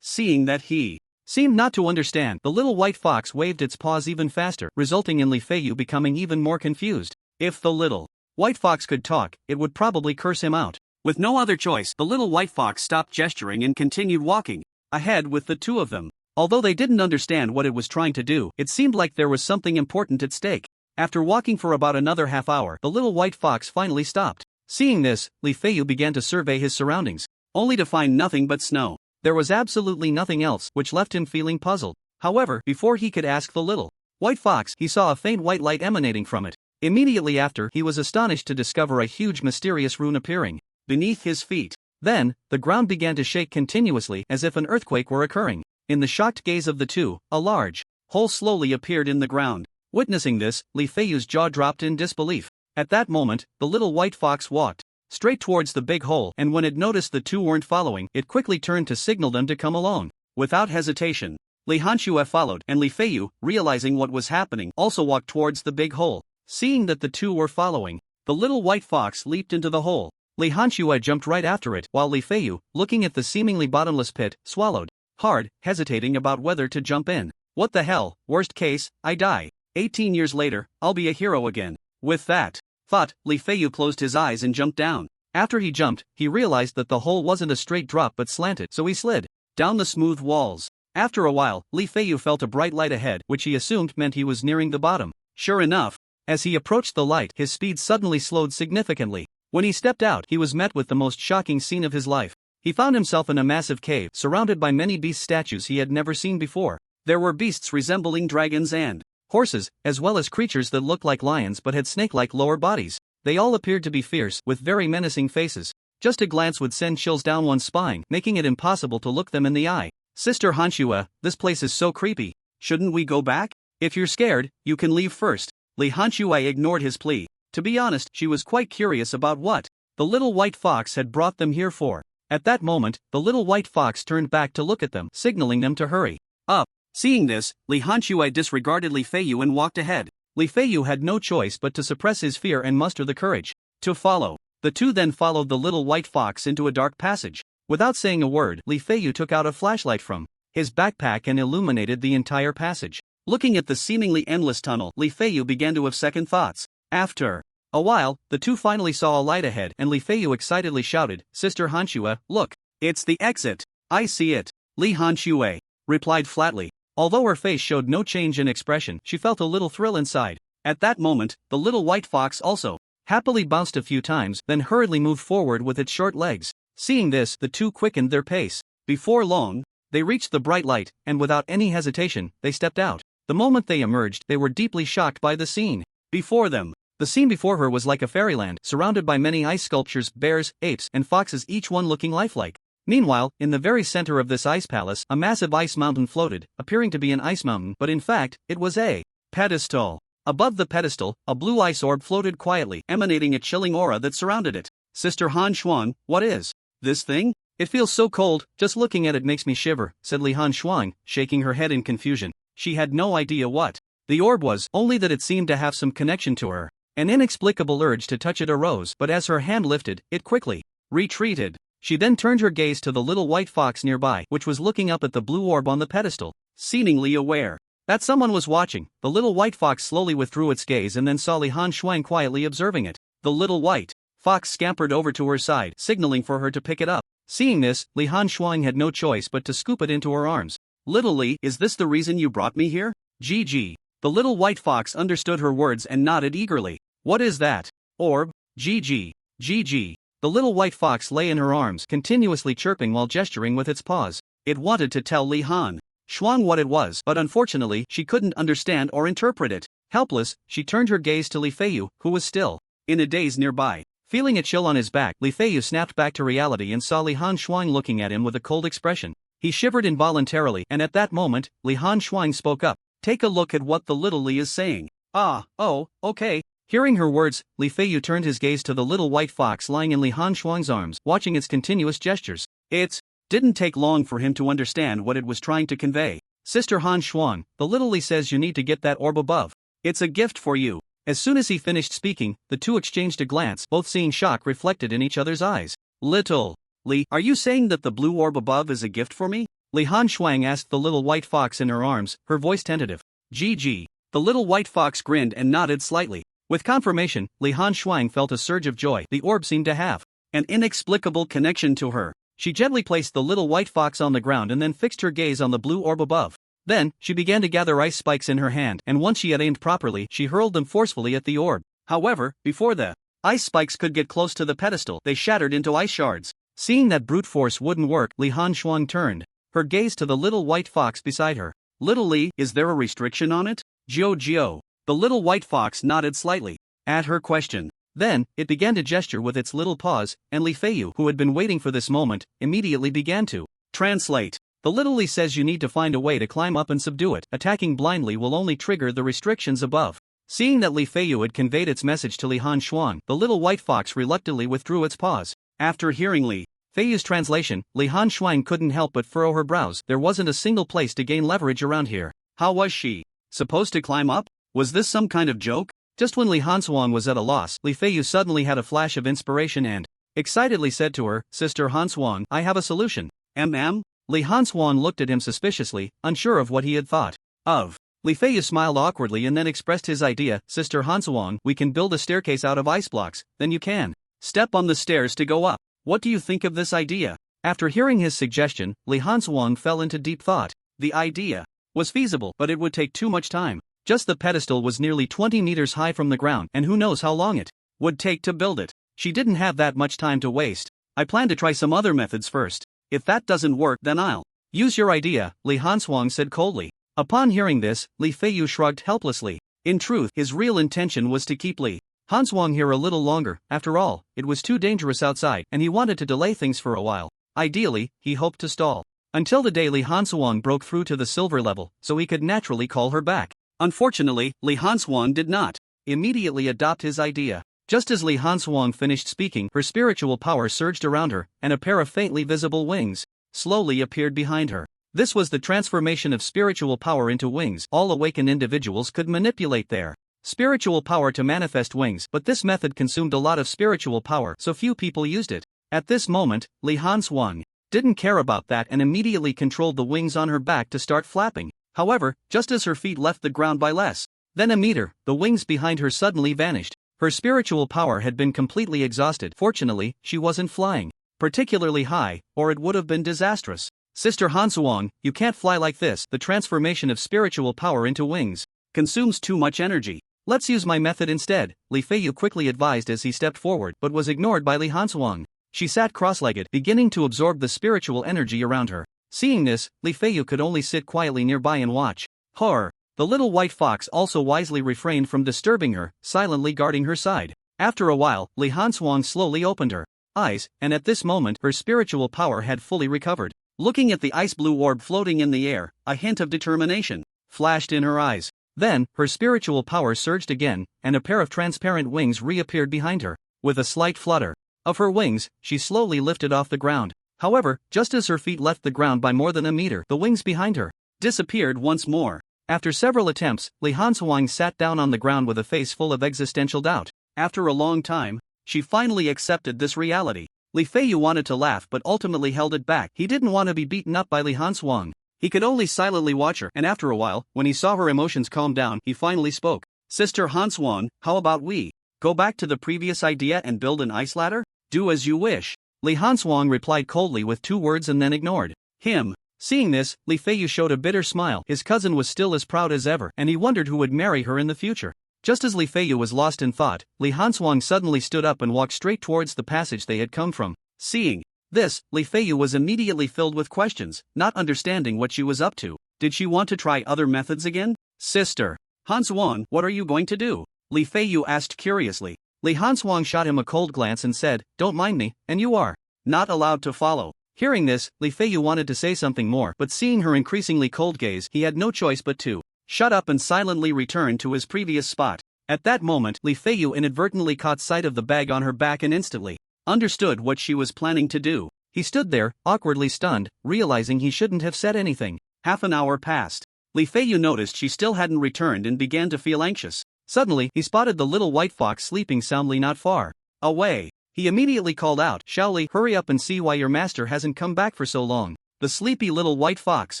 Seeing that he seemed not to understand, the little white fox waved its paws even faster, resulting in Li Feiyu becoming even more confused. If the little white fox could talk, it would probably curse him out. With no other choice, the little white fox stopped gesturing and continued walking ahead with the two of them. Although they didn't understand what it was trying to do, it seemed like there was something important at stake. After walking for about another half hour, the little white fox finally stopped. Seeing this, Li Feiyu began to survey his surroundings, only to find nothing but snow. There was absolutely nothing else, which left him feeling puzzled. However, before he could ask the little white fox, he saw a faint white light emanating from it. Immediately after, he was astonished to discover a huge mysterious rune appearing beneath his feet. Then, the ground began to shake continuously as if an earthquake were occurring. In the shocked gaze of the two, a large hole slowly appeared in the ground. Witnessing this, Li Feiyu's jaw dropped in disbelief. At that moment, the little white fox walked straight towards the big hole, and when it noticed the two weren't following, it quickly turned to signal them to come along. Without hesitation, Li Hanxue followed, and Li Feiyu, realizing what was happening, also walked towards the big hole. Seeing that the two were following, the little white fox leaped into the hole. Li Hanxue jumped right after it, while Li Feiyu, looking at the seemingly bottomless pit, swallowed hard, hesitating about whether to jump in. What the hell, worst case, I die. 18 years later, I'll be a hero again. With that thought, Li Feiyu closed his eyes and jumped down. After he jumped, he realized that the hole wasn't a straight drop but slanted, so he slid down the smooth walls. After a while, Li Feiyu felt a bright light ahead, which he assumed meant he was nearing the bottom. Sure enough, as he approached the light, his speed suddenly slowed significantly. When he stepped out, he was met with the most shocking scene of his life. He found himself in a massive cave, surrounded by many beast statues he had never seen before. There were beasts resembling dragons and horses, as well as creatures that looked like lions but had snake-like lower bodies. They all appeared to be fierce, with very menacing faces. Just a glance would send chills down one's spine, making it impossible to look them in the eye. Sister Hanxue, this place is so creepy. Shouldn't we go back? If you're scared, you can leave first. Li Hanxue ignored his plea. To be honest, she was quite curious about what the little white fox had brought them here for. At that moment, the little white fox turned back to look at them, signaling them to hurry up. Seeing this, Li Hanxue disregarded Li Feiyu and walked ahead. Li Feiyu had no choice but to suppress his fear and muster the courage to follow. The two then followed the little white fox into a dark passage. Without saying a word, Li Feiyu took out a flashlight from his backpack and illuminated the entire passage. Looking at the seemingly endless tunnel, Li Feiyu began to have second thoughts. After a while, the two finally saw a light ahead, and Li Feiyu excitedly shouted, Sister Hanxue, look, it's the exit. I see it. Li Hanxue replied flatly. Although her face showed no change in expression, she felt a little thrill inside. At that moment, the little white fox also happily bounced a few times, then hurriedly moved forward with its short legs. Seeing this, the two quickened their pace. Before long, they reached the bright light, and without any hesitation, they stepped out. The moment they emerged, they were deeply shocked by the scene before them. The scene before her was like a fairyland, surrounded by many ice sculptures, bears, apes, and foxes, each one looking lifelike. Meanwhile, in the very center of this ice palace, a massive ice mountain floated, appearing to be an ice mountain, but in fact, it was a pedestal. Above the pedestal, a blue ice orb floated quietly, emanating a chilling aura that surrounded it. Sister Han Xuan, what is this thing? It feels so cold, just looking at it makes me shiver, said Li Han Xuan, shaking her head in confusion. She had no idea what the orb was, only that it seemed to have some connection to her. An inexplicable urge to touch it arose, but as her hand lifted, it quickly retreated. She then turned her gaze to the little white fox nearby, which was looking up at the blue orb on the pedestal. Seemingly aware that someone was watching, the little white fox slowly withdrew its gaze and then saw Li Han Xuan quietly observing it. The little white fox scampered over to her side, signaling for her to pick it up. Seeing this, Li Han Xuan had no choice but to scoop it into her arms. Little Li, is this the reason you brought me here? GG. The little white fox understood her words and nodded eagerly. What is that? Orb? GG. GG. The little white fox lay in her arms, continuously chirping while gesturing with its paws. It wanted to tell Li Han Shuang what it was, but unfortunately she couldn't understand or interpret it. Helpless, she turned her gaze to Li Feiyu, who was still in a daze nearby. Feeling a chill on his back, Li Feiyu snapped back to reality and saw Li Han Shuang looking at him with a cold expression. He shivered involuntarily, and at that moment, Li Han Shuang spoke up. Take a look at what the little Li is saying. Oh, okay. Hearing her words, Li Feiyu turned his gaze to the little white fox lying in Li Han Shuang's arms, watching its continuous gestures. It didn't take long for him to understand what it was trying to convey. Sister Han Shuang, the little Li says you need to get that orb above. It's a gift for you. As soon as he finished speaking, the two exchanged a glance, both seeing shock reflected in each other's eyes. Little Li, are you saying that the blue orb above is a gift for me? Li Han Shuang asked the little white fox in her arms, her voice tentative. GG. The little white fox grinned and nodded slightly. With confirmation, Li Han Shuang felt a surge of joy. The orb seemed to have an inexplicable connection to her. She gently placed the little white fox on the ground and then fixed her gaze on the blue orb above. Then, she began to gather ice spikes in her hand, and once she had aimed properly, she hurled them forcefully at the orb. However, before the ice spikes could get close to the pedestal, they shattered into ice shards. Seeing that brute force wouldn't work, Li Han Shuang turned her gaze to the little white fox beside her. Little Li, is there a restriction on it? Jio. The little white fox nodded slightly at her question. Then, it began to gesture with its little paws, and Li Feiyu, who had been waiting for this moment, immediately began to translate. The little Li says you need to find a way to climb up and subdue it. Attacking blindly will only trigger the restrictions above. Seeing that Li Feiyu had conveyed its message to Li Han Shuang, the little white fox reluctantly withdrew its paws. After hearing Li Feiyu's translation, Li Han Shuang couldn't help but furrow her brows. There wasn't a single place to gain leverage around here. How was she supposed to climb up? Was this some kind of joke? Just when Li Han Shuang was at a loss, Li Feiyu suddenly had a flash of inspiration and excitedly said to her, Sister Han Shuang, I have a solution. Li Han Shuang looked at him suspiciously, unsure of what he had thought of. Li Feiyu smiled awkwardly and then expressed his idea. Sister Han Shuang, we can build a staircase out of ice blocks, then you can step on the stairs to go up. What do you think of this idea? After hearing his suggestion, Li Han Shuang fell into deep thought. The idea was feasible, but it would take too much time. Just the pedestal was nearly 20 meters high from the ground, and who knows how long it would take to build it. She didn't have that much time to waste. I plan to try some other methods first. If that doesn't work, then I'll use your idea, Li Han Shuang said coldly. Upon hearing this, Li Feiyu shrugged helplessly. In truth, his real intention was to keep Li Han Shuang here a little longer. After all, it was too dangerous outside, and he wanted to delay things for a while. Ideally, he hoped to stall until the day Li Han Shuang broke through to the silver level, so he could naturally call her back. Unfortunately, Li Han Shuang did not immediately adopt his idea. Just as Li Han Shuang finished speaking, her spiritual power surged around her, and a pair of faintly visible wings slowly appeared behind her. This was the transformation of spiritual power into wings. All awakened individuals could manipulate their spiritual power to manifest wings, but this method consumed a lot of spiritual power, so few people used it. At this moment, Li Han Shuang didn't care about that and immediately controlled the wings on her back to start flapping. However, just as her feet left the ground by less than a meter, the wings behind her suddenly vanished. Her spiritual power had been completely exhausted. Fortunately, she wasn't flying particularly high, or it would have been disastrous. Sister Han Shuang, you can't fly like this. The transformation of spiritual power into wings consumes too much energy. Let's use my method instead, Li Feiyu quickly advised as he stepped forward, but was ignored by Li Han Shuang. She sat cross-legged, beginning to absorb the spiritual energy around her. Seeing this, Li Feiyu could only sit quietly nearby and watch. Horror! The little white fox also wisely refrained from disturbing her, silently guarding her side. After a while, Li Han Shuang slowly opened her eyes, and at this moment, her spiritual power had fully recovered. Looking at the ice-blue orb floating in the air, a hint of determination flashed in her eyes. Then, her spiritual power surged again, and a pair of transparent wings reappeared behind her. With a slight flutter of her wings, she slowly lifted off the ground. However, just as her feet left the ground by more than a meter, the wings behind her disappeared once more. After several attempts, Li Han Shuang sat down on the ground with a face full of existential doubt. After a long time, she finally accepted this reality. Li Feiyu wanted to laugh but ultimately held it back. He didn't want to be beaten up by Li Han Shuang. He could only silently watch her, and after a while, when he saw her emotions calm down, he finally spoke. Sister Han Shuang, how about we go back to the previous idea and build an ice ladder? Do as you wish. Li Han Shuang replied coldly with 2 words and then ignored him. Seeing this, Li Feiyu showed a bitter smile. His cousin was still as proud as ever, and he wondered who would marry her in the future. Just as Li Feiyu was lost in thought, Li Hanswang suddenly stood up and walked straight towards the passage they had come from. Seeing this, Li Feiyu was immediately filled with questions, not understanding what she was up to. Did she want to try other methods again? Sister Hanswang, what are you going to do? Li Feiyu asked curiously. Li Hanswang shot him a cold glance and said, don't mind me, and you are not allowed to follow. Hearing this, Li Feiyu wanted to say something more, but seeing her increasingly cold gaze, he had no choice but to shut up and silently return to his previous spot. At that moment, Li Feiyu inadvertently caught sight of the bag on her back and instantly understood what she was planning to do. He stood there, awkwardly stunned, realizing he shouldn't have said anything. Half an hour passed. Li Feiyu noticed she still hadn't returned and began to feel anxious. Suddenly, he spotted the little white fox sleeping soundly not far away. He immediately called out, Shaoli, hurry up and see why your master hasn't come back for so long. The sleepy little white fox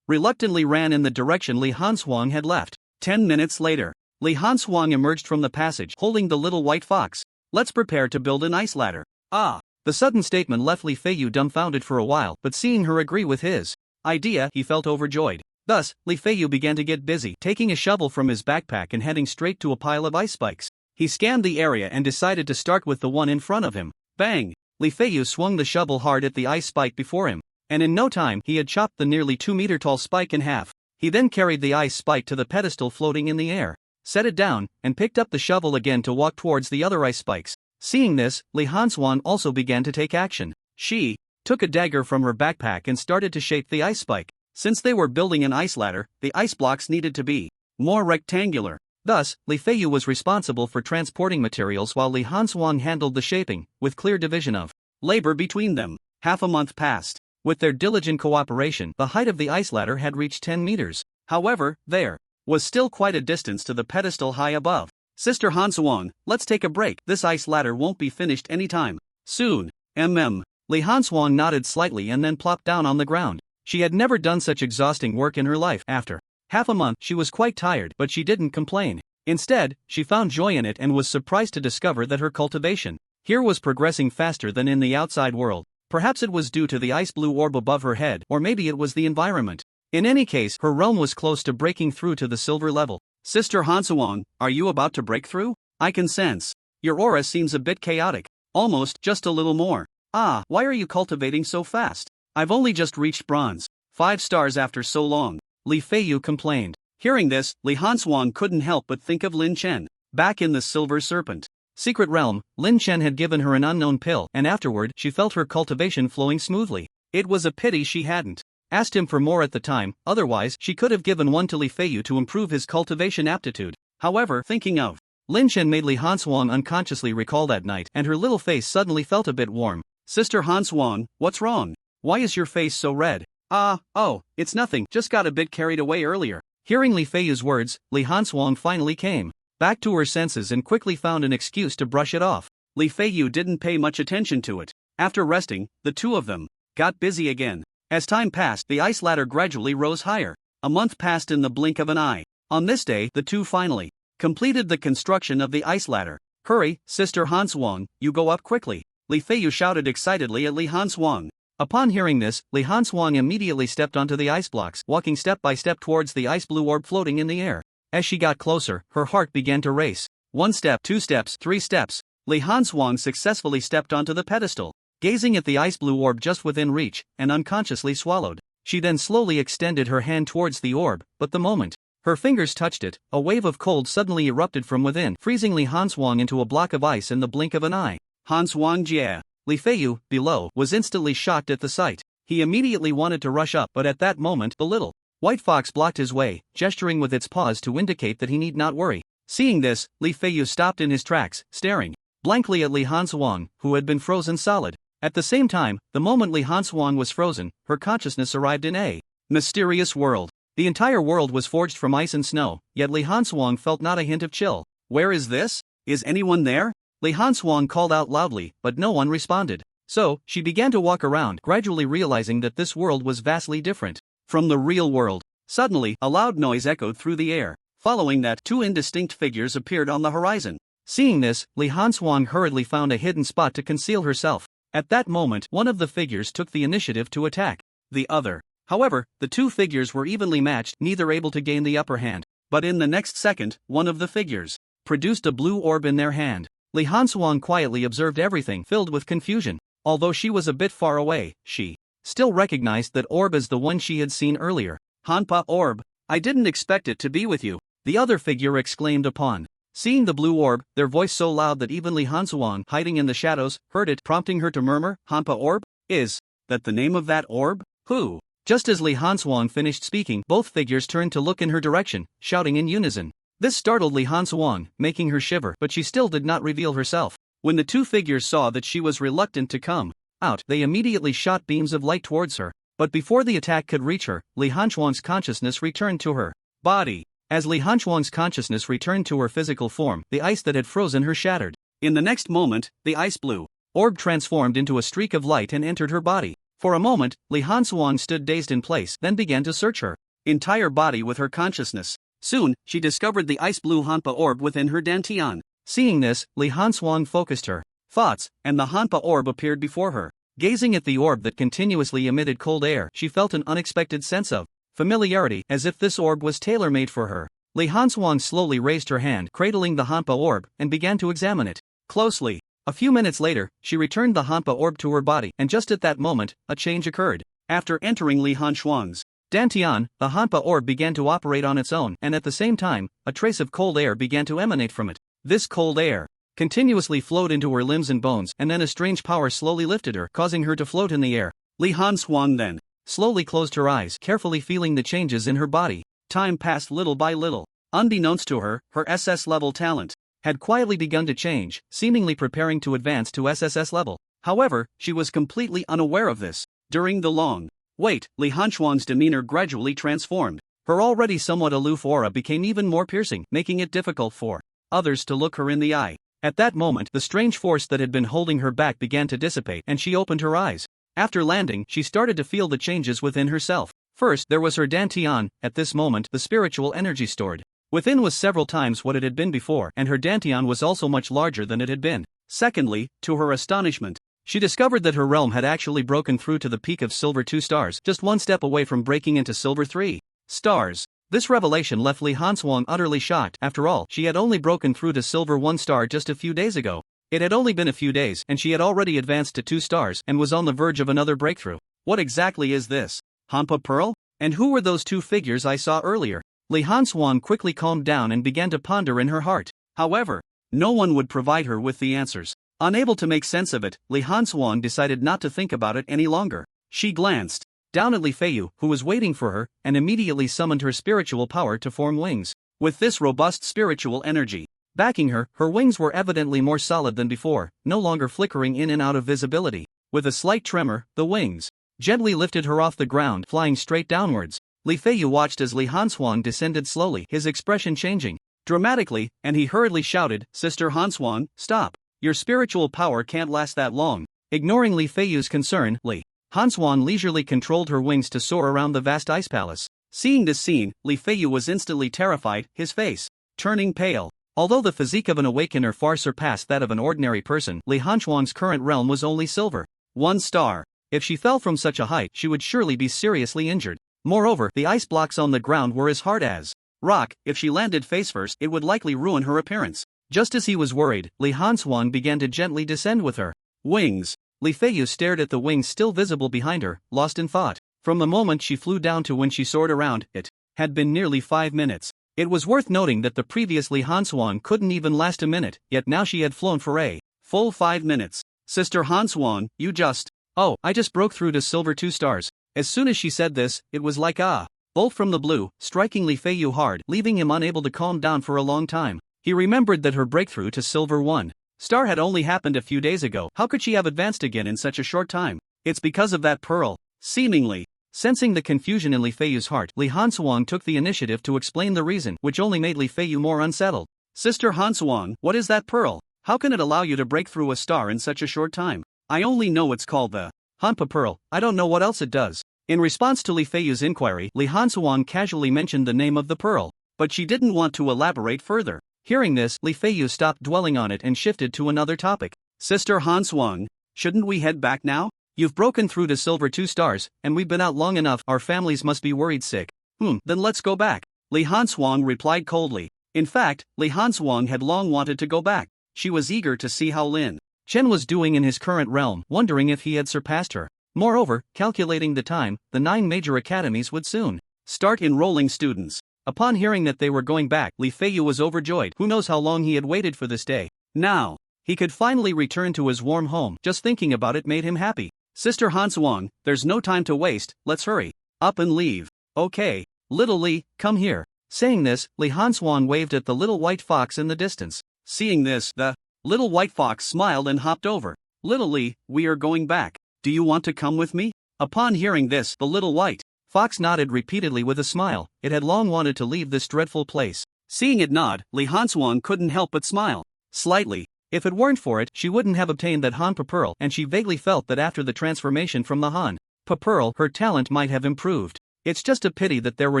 reluctantly ran in the direction Li Hanswang had left. 10 minutes later, Li Hanswang emerged from the passage holding the little white fox. Let's prepare to build an ice ladder. Ah! The sudden statement left Li Feiyu dumbfounded for a while, but seeing her agree with his idea, he felt overjoyed. Thus, Li Feiyu began to get busy, taking a shovel from his backpack and heading straight to a pile of ice spikes. He scanned the area and decided to start with the one in front of him. Bang! Li Feiyu swung the shovel hard at the ice spike before him, and in no time he had chopped the nearly 2-meter-tall spike in half. He then carried the ice spike to the pedestal floating in the air, set it down, and picked up the shovel again to walk towards the other ice spikes. Seeing this, Li Hanswang also began to take action. She took a dagger from her backpack and started to shape the ice spike. Since they were building an ice ladder, the ice blocks needed to be more rectangular. Thus, Li Feiyu was responsible for transporting materials while Li Hanswang handled the shaping, with clear division of labor between them. Half a month passed. With their diligent cooperation, the height of the ice ladder had reached 10 meters. However, there was still quite a distance to the pedestal high above. Sister Hanswang, let's take a break. This ice ladder won't be finished anytime soon. Li Hanswang nodded slightly and then plopped down on the ground. She had never done such exhausting work in her life. After half a month, she was quite tired, but she didn't complain. Instead, she found joy in it and was surprised to discover that her cultivation here was progressing faster than in the outside world. Perhaps it was due to the ice blue orb above her head, or maybe it was the environment. In any case, her realm was close to breaking through to the silver level. Sister Hanswang, are you about to break through? I can sense. Your aura seems a bit chaotic. Almost, just a little more. Ah, why are you cultivating so fast? I've only just reached bronze. 5 stars after so long. Li Feiyu complained. Hearing this, Li Hanswang couldn't help but think of Lin Chen. Back in the Silver Serpent secret realm, Lin Chen had given her an unknown pill, and afterward she felt her cultivation flowing smoothly. It was a pity she hadn't asked him for more at the time, otherwise she could have given one to Li Feiyu to improve his cultivation aptitude. However, thinking of Lin Chen made Li Hanswang unconsciously recall that night, and her little face suddenly felt a bit warm. Sister Hanswang, what's wrong? Why is your face so red? Oh, it's nothing, just got a bit carried away earlier. Hearing Li Feiyu's words, Li Hanswang finally came back to her senses and quickly found an excuse to brush it off. Li Feiyu didn't pay much attention to it. After resting, the two of them got busy again. As time passed, the ice ladder gradually rose higher. A month passed in the blink of an eye. On this day, the two finally completed the construction of the ice ladder. Hurry, Sister Hanswang, you go up quickly. Li Feiyu shouted excitedly at Li Hanswang. Upon hearing this, Li Hanswang immediately stepped onto the ice blocks, walking step by step towards the ice blue orb floating in the air. As she got closer, her heart began to race. 1 step, 2 steps, 3 steps. Li Hanswang successfully stepped onto the pedestal, gazing at the ice blue orb just within reach, and unconsciously swallowed. She then slowly extended her hand towards the orb, but the moment her fingers touched it, a wave of cold suddenly erupted from within, freezing Li Hanswang into a block of ice in the blink of an eye. Hanswang Jia. Li Feiyu, below, was instantly shocked at the sight. He immediately wanted to rush up, but at that moment, the little white fox blocked his way, gesturing with its paws to indicate that he need not worry. Seeing this, Li Feiyu stopped in his tracks, staring blankly at Li Hanswang, who had been frozen solid. At the same time, the moment Li Hanswang was frozen, her consciousness arrived in a mysterious world. The entire world was forged from ice and snow, yet Li Hanswang felt not a hint of chill. Where is this? Is anyone there? Li Hanswang called out loudly, but no one responded. So, she began to walk around, gradually realizing that this world was vastly different from the real world. Suddenly, a loud noise echoed through the air. Following that, 2 indistinct figures appeared on the horizon. Seeing this, Li Hanswang hurriedly found a hidden spot to conceal herself. At that moment, one of the figures took the initiative to attack the other. However, the two figures were evenly matched, neither able to gain the upper hand. But in the next second, one of the figures produced a blue orb in their hand. Li Hansuang quietly observed everything, filled with confusion. Although she was a bit far away, she still recognized that orb as the one she had seen earlier. Hanpa orb, I didn't expect it to be with you, the other figure exclaimed upon seeing the blue orb, their voice so loud that even Li Hansuang, hiding in the shadows, heard it, prompting her to murmur, Hanpa orb? Is that the name of that orb? Who? Just as Li Hansuang finished speaking, both figures turned to look in her direction, shouting in unison. This startled Li Hansuang, making her shiver, but she still did not reveal herself. When the two figures saw that she was reluctant to come out, they immediately shot beams of light towards her. But before the attack could reach her, Li Hansuang's consciousness returned to her body. As Li Hansuang's consciousness returned to her physical form, the ice that had frozen her shattered. In the next moment, the ice blue orb transformed into a streak of light and entered her body. For a moment, Li Hansuang stood dazed in place, then began to search her entire body with her consciousness. Soon, she discovered the ice blue Hanpa orb within her dantian. Seeing this, Li Hansuang focused her thoughts, and the Hanpa orb appeared before her. Gazing at the orb that continuously emitted cold air, she felt an unexpected sense of familiarity, as if this orb was tailor-made for her. Li Hansuang slowly raised her hand, cradling the Hanpa orb, and began to examine it closely. A few minutes later, she returned the Hanpa orb to her body, and just at that moment, a change occurred. After entering Li Hansuang's dantian, the Hanpa orb began to operate on its own, and at the same time, a trace of cold air began to emanate from it. This cold air continuously flowed into her limbs and bones, and then a strange power slowly lifted her, causing her to float in the air. Li Hansuang then slowly closed her eyes, carefully feeling the changes in her body. Time passed little by little. Unbeknownst to her, her SS level talent had quietly begun to change, seemingly preparing to advance to SSS level. However, she was completely unaware of this. During the long wait, Li Hansuang's demeanor gradually transformed. Her already somewhat aloof aura became even more piercing, making it difficult for others to look her in the eye. At that moment, the strange force that had been holding her back began to dissipate, and she opened her eyes. After landing, she started to feel the changes within herself. First, there was her dantian. At this moment, the spiritual energy stored within was several times what it had been before, and her dantian was also much larger than it had been. Secondly, to her astonishment, she discovered that her realm had actually broken through to the peak of silver 2 stars, just one step away from breaking into silver 3 stars. This revelation left Li Hansuang utterly shocked. After all, she had only broken through to silver 1 star just a few days ago. It had only been a few days, and she had already advanced to 2 stars, and was on the verge of another breakthrough. What exactly is this? Hanpa Pearl? And who were those two figures I saw earlier? Li Hansuang quickly calmed down and began to ponder in her heart. However, no one would provide her with the answers. Unable to make sense of it, Li Hansuang decided not to think about it any longer. She glanced down at Li Feiyu, who was waiting for her, and immediately summoned her spiritual power to form wings. With this robust spiritual energy backing her, her wings were evidently more solid than before, no longer flickering in and out of visibility. With a slight tremor, the wings gently lifted her off the ground, flying straight downwards. Li Feiyu watched as Li Hansuang descended slowly, his expression changing dramatically, and he hurriedly shouted, "Sister Hansuang, stop. Your spiritual power can't last that long." Ignoring Li Feiyu's concern, Li Hansuang leisurely controlled her wings to soar around the vast ice palace. Seeing this scene, Li Feiyu was instantly terrified, his face turning pale. Although the physique of an awakener far surpassed that of an ordinary person, Li Hansuang's current realm was only silver 1 star. If she fell from such a height, she would surely be seriously injured. Moreover, the ice blocks on the ground were as hard as rock. If she landed face first, it would likely ruin her appearance. Just as he was worried, Li Hansuang began to gently descend with her wings. Li Feiyu stared at the wings still visible behind her, lost in thought. From the moment she flew down to when she soared around, it had been nearly 5 minutes. It was worth noting that the previous Li Hansuang couldn't even last a minute, yet now she had flown for a full 5 minutes. Sister Hansuang, you just... Oh, I just broke through to silver 2 stars. As soon as she said this, it was like a bolt from the blue, striking Li Feiyu hard, leaving him unable to calm down for a long time. He remembered that her breakthrough to silver 1 star had only happened a few days ago. How could she have advanced again in such a short time? It's because of that pearl. Seemingly sensing the confusion in Li Feiyu's heart, Li Hansuang took the initiative to explain the reason, which only made Li Feiyu more unsettled. Sister Hansuang, what is that pearl? How can it allow you to break through a star in such a short time? I only know it's called the Hanpa Pearl. I don't know what else it does. In response to Li Feiyu's inquiry, Li Hansuang casually mentioned the name of the pearl, but she didn't want to elaborate further. Hearing this, Li Feiyu stopped dwelling on it and shifted to another topic. Sister Hansuang, shouldn't we head back now? You've broken through to silver 2 stars, and we've been out long enough, our families must be worried sick. Then let's go back. Li Hanswang replied coldly. In fact, Li Hanswang had long wanted to go back. She was eager to see how Lin Chen was doing in his current realm, wondering if he had surpassed her. Moreover, calculating the time, the 9 major academies would soon start enrolling students. Upon hearing that they were going back, Li Feiyu was overjoyed. Who knows how long he had waited for this day. Now, he could finally return to his warm home. Just thinking about it made him happy. Sister Hanswang, there's no time to waste, let's hurry up and leave. Okay, little Li, come here. Saying this, Li Hanswang waved at the little white fox in the distance. Seeing this, the little white fox smiled and hopped over. Little Li, we are going back. Do you want to come with me? Upon hearing this, the little white fox nodded repeatedly with a smile. It had long wanted to leave this dreadful place. Seeing it nod, Li Hanswang couldn't help but smile slightly. If it weren't for it, she wouldn't have obtained that Han Pearl, and she vaguely felt that after the transformation from the Han Pearl, her talent might have improved. It's just a pity that there were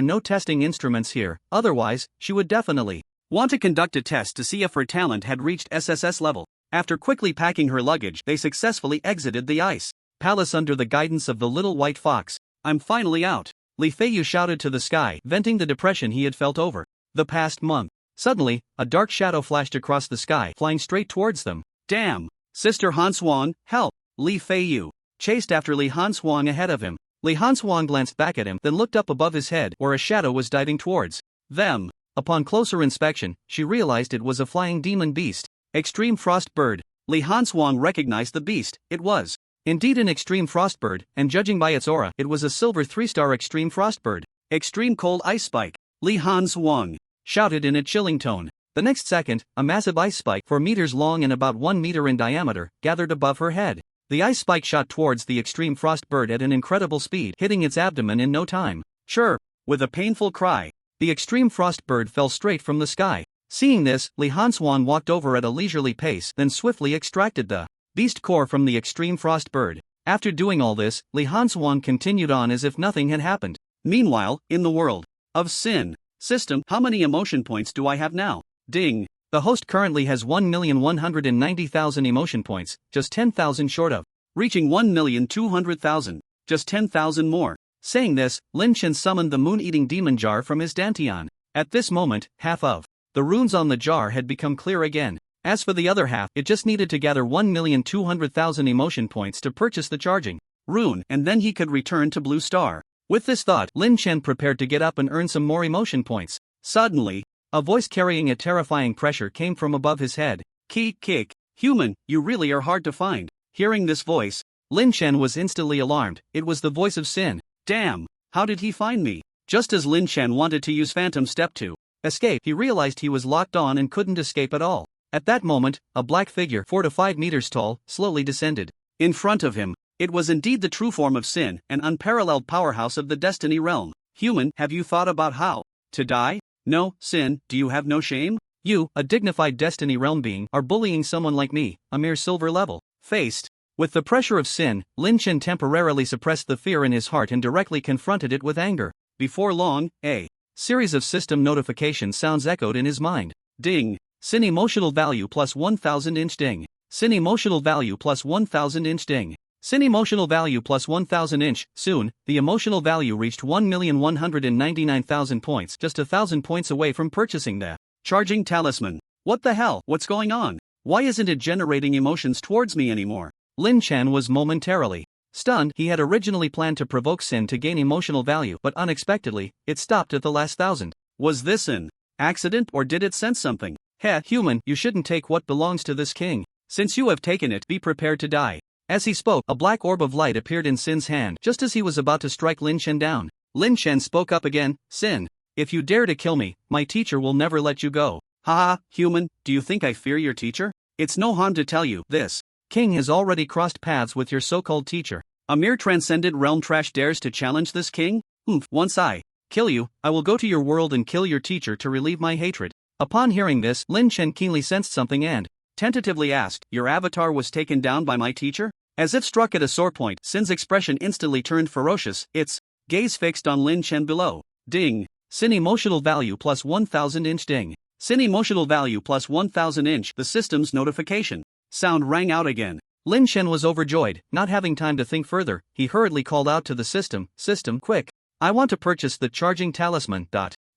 no testing instruments here, otherwise, she would definitely want to conduct a test to see if her talent had reached SSS level. After quickly packing her luggage, they successfully exited the ice palace under the guidance of the little white fox. I'm finally out, Li Feiyu shouted to the sky, venting the depression he had felt over the past month. Suddenly, a dark shadow flashed across the sky, flying straight towards them. Damn! Sister Hanswang, help! Li Feiyu chased after Li Hanswang ahead of him. Li Hanswang glanced back at him, then looked up above his head, where a shadow was diving towards them. Upon closer inspection, she realized it was a flying demon beast. Extreme Frost Bird. Li Hanswang recognized the beast. It was indeed an Extreme Frost Bird, and judging by its aura, it was a silver 3-star Extreme Frost Bird. Extreme Cold Ice Spike. Li Hanswang shouted in a chilling tone. The next second, a massive ice spike 4 meters long and about 1 meter in diameter gathered above her head. The ice spike shot towards the Extreme Frost Bird at an incredible speed, hitting its abdomen in no time. Chirp! With a painful cry, the Extreme Frost Bird fell straight from the sky. Seeing this, Li Hanswang walked over at a leisurely pace, then swiftly extracted the beast core from the Extreme Frost Bird. After doing all this, Li Hanswang continued on as if nothing had happened. Meanwhile, in the world of Sin System, how many emotion points do I have now? Ding! The host currently has 1,190,000 emotion points, just 10,000 short of reaching 1,200,000, just 10,000 more. Saying this, Lynch summoned the moon-eating demon jar from his dantian. At this moment, half of the runes on the jar had become clear again. As for the other half, it just needed to gather 1,200,000 emotion points to purchase the charging rune, and then he could return to Blue Star. With this thought, Lin Chen prepared to get up and earn some more emotion points. Suddenly, a voice carrying a terrifying pressure came from above his head. Kick, human, you really are hard to find. Hearing this voice, Lin Chen was instantly alarmed. It was the voice of Sin. Damn, how did he find me? Just as Lin Chen wanted to use Phantom Step to escape, he realized he was locked on and couldn't escape at all. At that moment, a black figure 4 to 5 meters tall slowly descended. In front of him, it was indeed the true form of Sin, an unparalleled powerhouse of the Destiny realm. Human, have you thought about how to die? No, Sin, do you have no shame? You, a dignified Destiny realm being, are bullying someone like me, a mere silver level. Faced with the pressure of Sin, Lin Chen temporarily suppressed the fear in his heart and directly confronted it with anger. Before long, a series of system notification sounds echoed in his mind. Ding! Sin emotional value plus 1000 inch ding. Sin emotional value plus 1000 inch ding. Sin emotional value plus 1000 inch. Soon, the emotional value reached 1,199,000 points, just 1,000 points away from purchasing the charging talisman. What the hell? What's going on? Why isn't it generating emotions towards me anymore? Lin Chen was momentarily stunned. He had originally planned to provoke Sin to gain emotional value, but unexpectedly, it stopped at the last 1,000. Was this an accident or did it sense something? Heh, human, you shouldn't take what belongs to this king. Since you have taken it, be prepared to die. As he spoke, a black orb of light appeared in Sin's hand, just as he was about to strike Lin Chen down. Lin Chen spoke up again. Sin, if you dare to kill me, my teacher will never let you go. Haha, human, do you think I fear your teacher? It's no harm to tell you, this king has already crossed paths with your so-called teacher. A mere transcendent realm trash dares to challenge this king? Once I kill you, I will go to your world and kill your teacher to relieve my hatred. Upon hearing this, Lin Chen keenly sensed something and tentatively asked, your avatar was taken down by my teacher? As if struck at a sore point, Sin's expression instantly turned ferocious, its gaze fixed on Lin Chen below. Ding! Sin emotional value plus 1000 inch ding. Sin emotional value plus 1000 inch. The system's notification sound rang out again. Lin Shen was overjoyed. Not having time to think further, he hurriedly called out to the system, "System, quick! I want to purchase the charging talisman."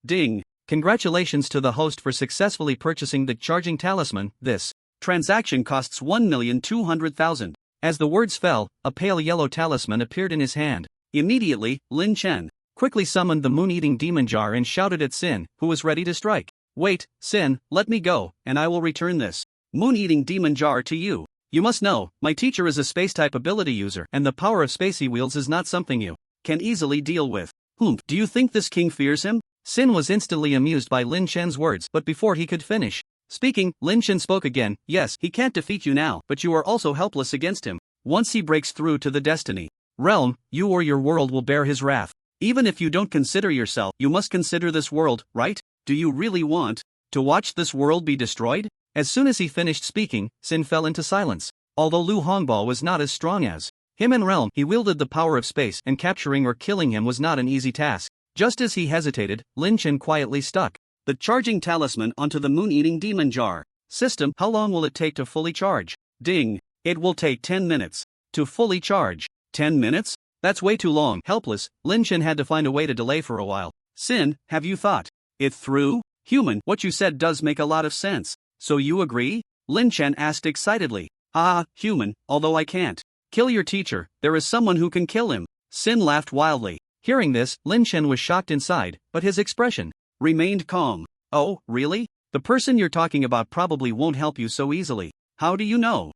Ding! Congratulations to the host for successfully purchasing the charging talisman. This transaction costs 1,200,000. As the words fell, a pale yellow talisman appeared in his hand. Immediately, Lin Chen quickly summoned the moon-eating demon jar and shouted at Sin, who was ready to strike. "Wait, Sin, let me go, and I will return this moon-eating demon jar to you. You must know, my teacher is a space-type ability user, and the power of spacey wheels is not something you can easily deal with." Do you think this king fears him?" Sin was instantly amused by Lin Chen's words, but before he could finish speaking, Lin Chen spoke again. "Yes, he can't defeat you now, but you are also helpless against him. Once he breaks through to the destiny realm, you or your world will bear his wrath. Even if you don't consider yourself, you must consider this world, right? Do you really want to watch this world be destroyed?" As soon as he finished speaking, Sin fell into silence. Although Lu Hongbo was not as strong as him in realm, he wielded the power of space, and capturing or killing him was not an easy task. Just as he hesitated, Lin Chen quietly stuck the charging talisman onto the moon-eating demon jar. "System, how long will it take to fully charge?" Ding! "It will take 10 minutes to fully charge." 10 minutes? That's way too long. Helpless, Lin Chen had to find a way to delay for a while. "Sin, have you thought it through?" "Human, what you said does make a lot of sense. So you agree?" Lin Chen asked excitedly. Human, although I can't kill your teacher, there is someone who can kill him." Sin laughed wildly. Hearing this, Lin Chen was shocked inside, but his expression remained calm. "Oh, really? The person you're talking about probably won't help you so easily. How do you know?"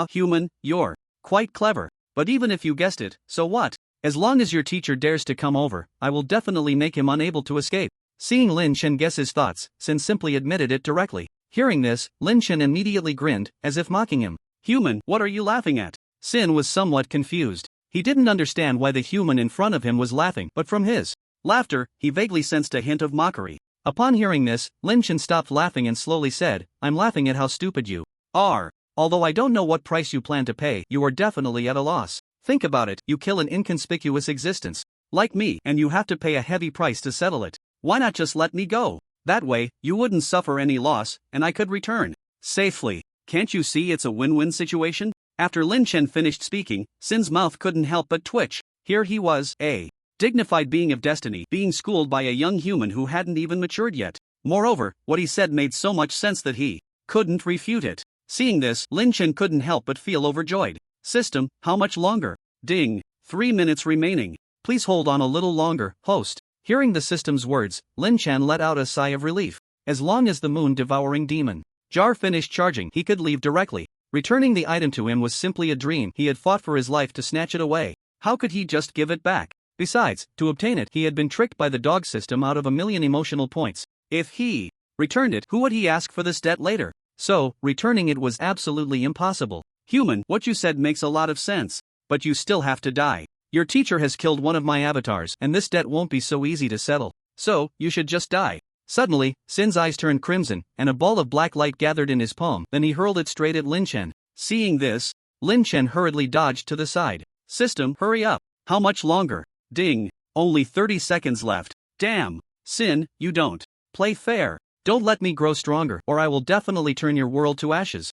Human, you're quite clever. But even if you guessed it, so what? As long as your teacher dares to come over, I will definitely make him unable to escape." Seeing Lin Chen guess his thoughts, Sin simply admitted it directly. Hearing this, Lin Chen immediately grinned, as if mocking him. "Human, what are you laughing at?" Sin was somewhat confused. He didn't understand why the human in front of him was laughing, but from his laughter, he vaguely sensed a hint of mockery. Upon hearing this, Lin Chen stopped laughing and slowly said, "I'm laughing at how stupid you are. Although I don't know what price you plan to pay, you are definitely at a loss. Think about it, you kill an inconspicuous existence like me, and you have to pay a heavy price to settle it. Why not just let me go? That way, you wouldn't suffer any loss, and I could return safely. Can't you see it's a win-win situation?" After Lin Chen finished speaking, Sin's mouth couldn't help but twitch. Here he was, a dignified being of destiny, being schooled by a young human who hadn't even matured yet. Moreover, what he said made so much sense that he couldn't refute it. Seeing this, Lin Chen couldn't help but feel overjoyed. "System, how much longer?" Ding! 3 minutes remaining. "Please hold on a little longer, host." Hearing the system's words, Lin Chen let out a sigh of relief. As long as the moon-devouring demon jar finished charging, he could leave directly. Returning the item to him was simply a dream. He had fought for his life to snatch it away. How could he just give it back? Besides, to obtain it, he had been tricked by the dog system out of 1,000,000 emotional points. If he returned it, who would he ask for this debt later? So, returning it was absolutely impossible. "Human, what you said makes a lot of sense. But you still have to die. Your teacher has killed one of my avatars, and this debt won't be so easy to settle. So, you should just die." Suddenly, Sin's eyes turned crimson, and a ball of black light gathered in his palm. Then he hurled it straight at Lin Chen. Seeing this, Lin Chen hurriedly dodged to the side. "System, hurry up. How much longer?" Ding! Only 30 seconds left. Damn! Sin, you don't play fair. Don't let me grow stronger, or I will definitely turn your world to ashes.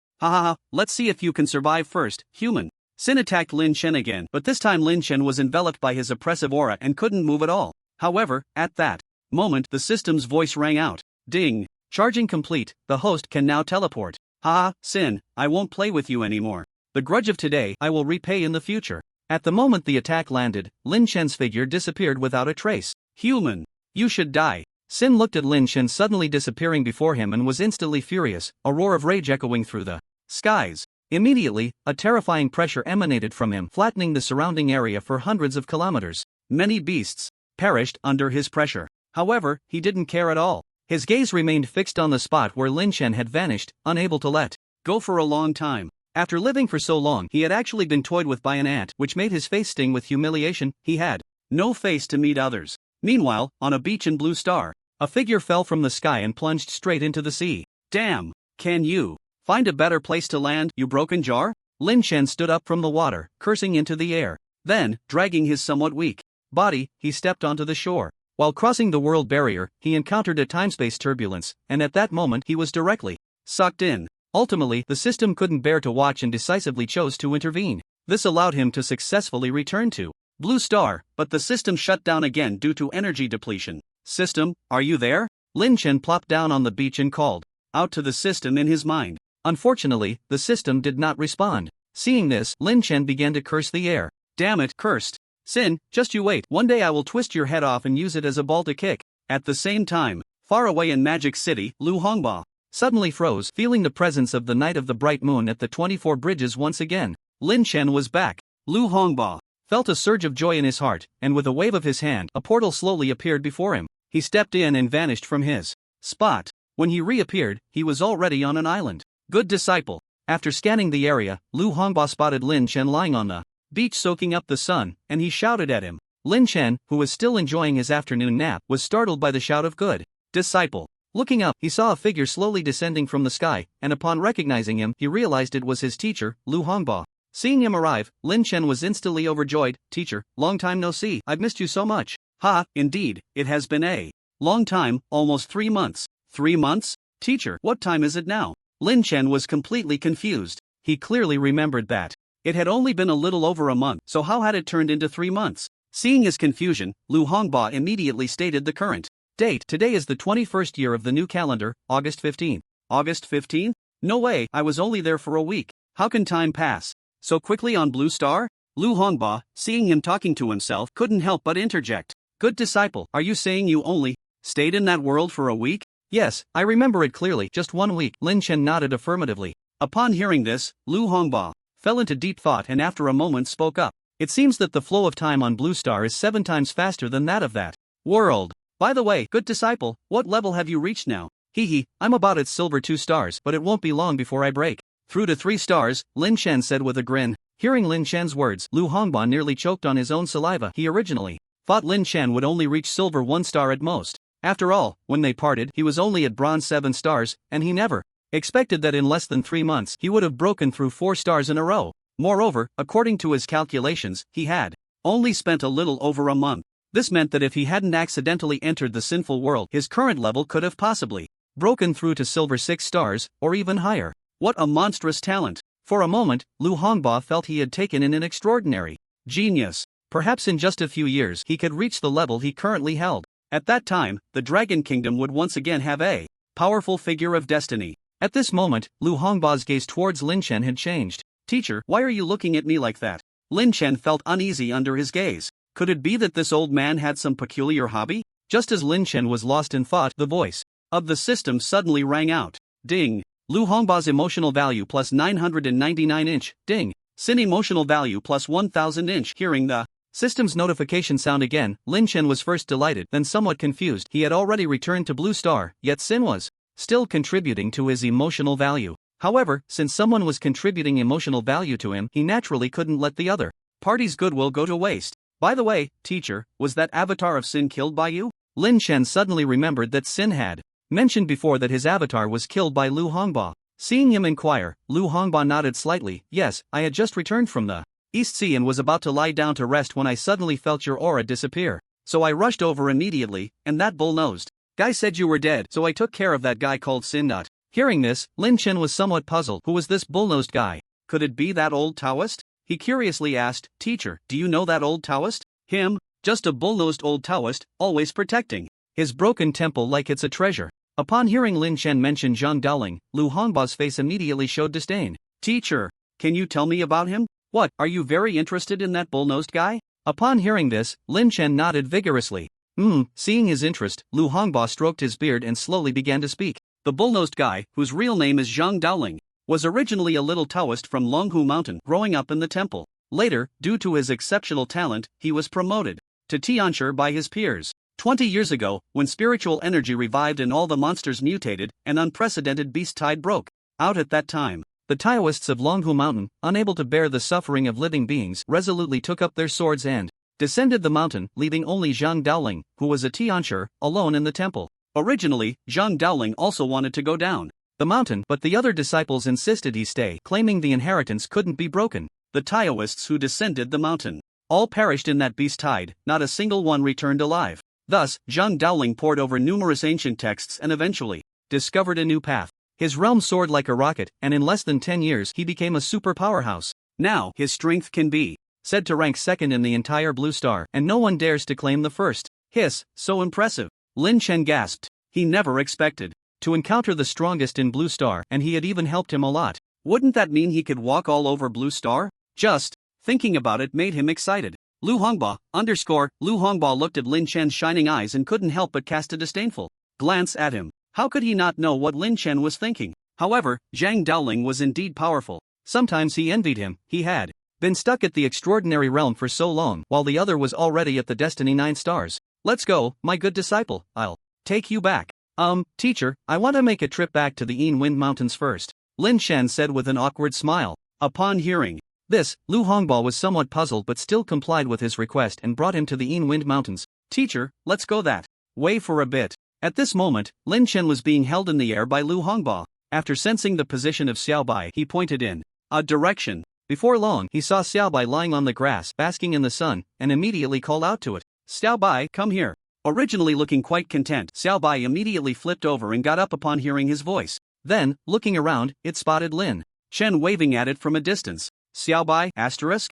Let's see if you can survive first, human. Sin attacked Lin Chen again, but this time Lin Chen was enveloped by his oppressive aura and couldn't move at all. However, at that moment, the system's voice rang out. Ding! Charging complete, the host can now teleport. Sin, I won't play with you anymore. The grudge of today I will repay in the future. At the moment the attack landed, Lin Chen's figure disappeared without a trace. Human! You should die. Sin looked at Lin Chen suddenly disappearing before him and was instantly furious, a roar of rage echoing through the skies. Immediately, a terrifying pressure emanated from him, flattening the surrounding area for hundreds of kilometers. Many beasts perished under his pressure. However, he didn't care at all. His gaze remained fixed on the spot where Lin Chen had vanished, unable to let go for a long time. After living for so long, he had actually been toyed with by an ant, which made his face sting with humiliation. He had no face to meet others. Meanwhile, on a beach in Blue Star, a figure fell from the sky and plunged straight into the sea. Damn! Can you find a better place to land, you broken jar? Lin Chen stood up from the water, cursing into the air. Then, dragging his somewhat weak body, he stepped onto the shore. While crossing the world barrier, he encountered a time-space turbulence, and at that moment he was directly sucked in. Ultimately, the system couldn't bear to watch and decisively chose to intervene. This allowed him to successfully return to Blue Star, but the system shut down again due to energy depletion. System, are you there? Lynch plopped down on the beach and called out to the system in his mind. Unfortunately, the system did not respond. Seeing this, Lynch began to curse the air. Damn it, cursed Sin, just you wait. One day I will twist your head off and use it as a ball to kick. At the same time, far away in Magic City, Lu Hongba suddenly froze, feeling the presence of the Knight of the Bright Moon at the 24 Bridges once again. Lin Chen was back. Lu Hongba felt a surge of joy in his heart, and with a wave of his hand, a portal slowly appeared before him. He stepped in and vanished from his spot. When he reappeared, he was already on an island. Good disciple. After scanning the area, Lu Hongba spotted Lin Chen lying on the beach soaking up the sun, and he shouted at him. Lin Chen, who was still enjoying his afternoon nap, was startled by the shout of good disciple. Looking up, he saw a figure slowly descending from the sky, and upon recognizing him, he realized it was his teacher, Lu Hongba. Seeing him arrive, Lin Chen was instantly overjoyed. Teacher, long time no see, I've missed you so much. Ha, indeed, it has been a long time, almost 3 months. 3 months? Teacher, what time is it now? Lin Chen was completely confused. He clearly remembered that it had only been a little over a month, so how had it turned into 3 months? Seeing his confusion, Lu Hongba immediately stated the current date. Today is the 21st year of the new calendar, August 15th. August 15th? No way, I was only there for a week. How can time pass so quickly on Blue Star? Lu Hongba, seeing him talking to himself, couldn't help but interject. Good disciple, are you saying you only stayed in that world for a week? Yes, I remember it clearly, just 1 week. Lin Chen nodded affirmatively. Upon hearing this, Lu Hongba fell into deep thought and after a moment spoke up. It seems that the flow of time on Blue Star is 7 times faster than that of that world. By the way, good disciple, what level have you reached now? Hee, I'm about at silver 2 stars, but it won't be long before I break through to 3 stars, Lin Chen said with a grin. Hearing Lin Chen's words, Lu Hongba nearly choked on his own saliva. He originally thought Lin Chen would only reach silver 1 star at most. After all, when they parted, he was only at bronze 7 stars, and he never expected that in less than 3 months he would have broken through 4 stars in a row. Moreover, according to his calculations, he had only spent a little over a month. This meant that if he hadn't accidentally entered the sinful world, his current level could have possibly broken through to silver 6 stars, or even higher. What a monstrous talent! For a moment, Lu Hongba felt he had taken in an extraordinary genius. Perhaps in just a few years he could reach the level he currently held. At that time, the Dragon Kingdom would once again have a powerful figure of destiny. At this moment, Lu Hongba's gaze towards Lin Chen had changed. Teacher, why are you looking at me like that? Lin Chen felt uneasy under his gaze. Could it be that this old man had some peculiar hobby? Just as Lin Chen was lost in thought, the voice of the system suddenly rang out. Ding! Lu Hongba's emotional value plus 999 inch. Ding! Sin emotional value plus 1000 inch. Hearing the system's notification sound again, Lin Chen was first delighted, then somewhat confused. He had already returned to Blue Star, yet Sin was still contributing to his emotional value. However, since someone was contributing emotional value to him, he naturally couldn't let the other party's goodwill go to waste. By the way, teacher, was that avatar of Sin killed by you? Lin Chen suddenly remembered that Sin had mentioned before that his avatar was killed by Lu Hongba. Seeing him inquire, Lu Hongba nodded slightly. Yes, I had just returned from the East Sea and was about to lie down to rest when I suddenly felt your aura disappear. So I rushed over immediately, and that bull-nosed guy said you were dead, so I took care of that guy called Sin. Hearing this, Lin Chen was somewhat puzzled. Who was this bull-nosed guy? Could it be that old Taoist? He curiously asked, Teacher, do you know that old Taoist? Him? Just a bull-nosed old Taoist, always protecting his broken temple like it's a treasure. Upon hearing Lin Chen mention Zhang Daoling, Lu Hongba's face immediately showed disdain. Teacher, can you tell me about him? What, are you very interested in that bull-nosed guy? Upon hearing this, Lin Chen nodded vigorously. Seeing his interest, Lu Hongba stroked his beard and slowly began to speak. The bull-nosed guy, whose real name is Zhang Daoling, was originally a little Taoist from Longhu Mountain, growing up in the temple. Later, due to his exceptional talent, he was promoted to Tianshi by his peers. 20 years ago, when spiritual energy revived and all the monsters mutated, an unprecedented beast tide broke out at that time. The Taoists of Longhu Mountain, unable to bear the suffering of living beings, resolutely took up their swords and descended the mountain, leaving only Zhang Daoling, who was a Tianshi, alone in the temple. Originally, Zhang Daoling also wanted to go down the mountain, but the other disciples insisted he stay, claiming the inheritance couldn't be broken. The Taoists who descended the mountain all perished in that beast tide, not a single one returned alive. Thus, Zhang Daoling pored over numerous ancient texts and eventually discovered a new path. His realm soared like a rocket, and in less than 10 years he became a super powerhouse. Now, his strength can be said to rank second in the entire Blue Star, and no one dares to claim the first. Hiss, so impressive. Lin Chen gasped. He never expected to encounter the strongest in Blue Star, and he had even helped him a lot. Wouldn't that mean he could walk all over Blue Star? Just thinking about it made him excited. Lu Hongba, Lu Hongba looked at Lin Chen's shining eyes and couldn't help but cast a disdainful glance at him. How could he not know what Lin Chen was thinking? However, Zhang Daoling was indeed powerful. Sometimes he envied him. He had been stuck at the extraordinary realm for so long, while the other was already at the Destiny 9 stars. Let's go, my good disciple, I'll take you back. Teacher, I want to make a trip back to the Yin Wind Mountains first, Lin Chen said with an awkward smile. Upon hearing this, Lu Hongba was somewhat puzzled but still complied with his request and brought him to the Yin Wind Mountains. Teacher, let's go that way for a bit. At this moment, Lin Chen was being held in the air by Lu Hongba. After sensing the position of Xiaobai, he pointed in a direction. Before long, he saw Xiaobai lying on the grass, basking in the sun, and immediately called out to it. Xiaobai, come here. Originally looking quite content, Xiaobai immediately flipped over and got up upon hearing his voice. Then, looking around, it spotted Lin Chen waving at it from a distance. Xiaobai, asterisk,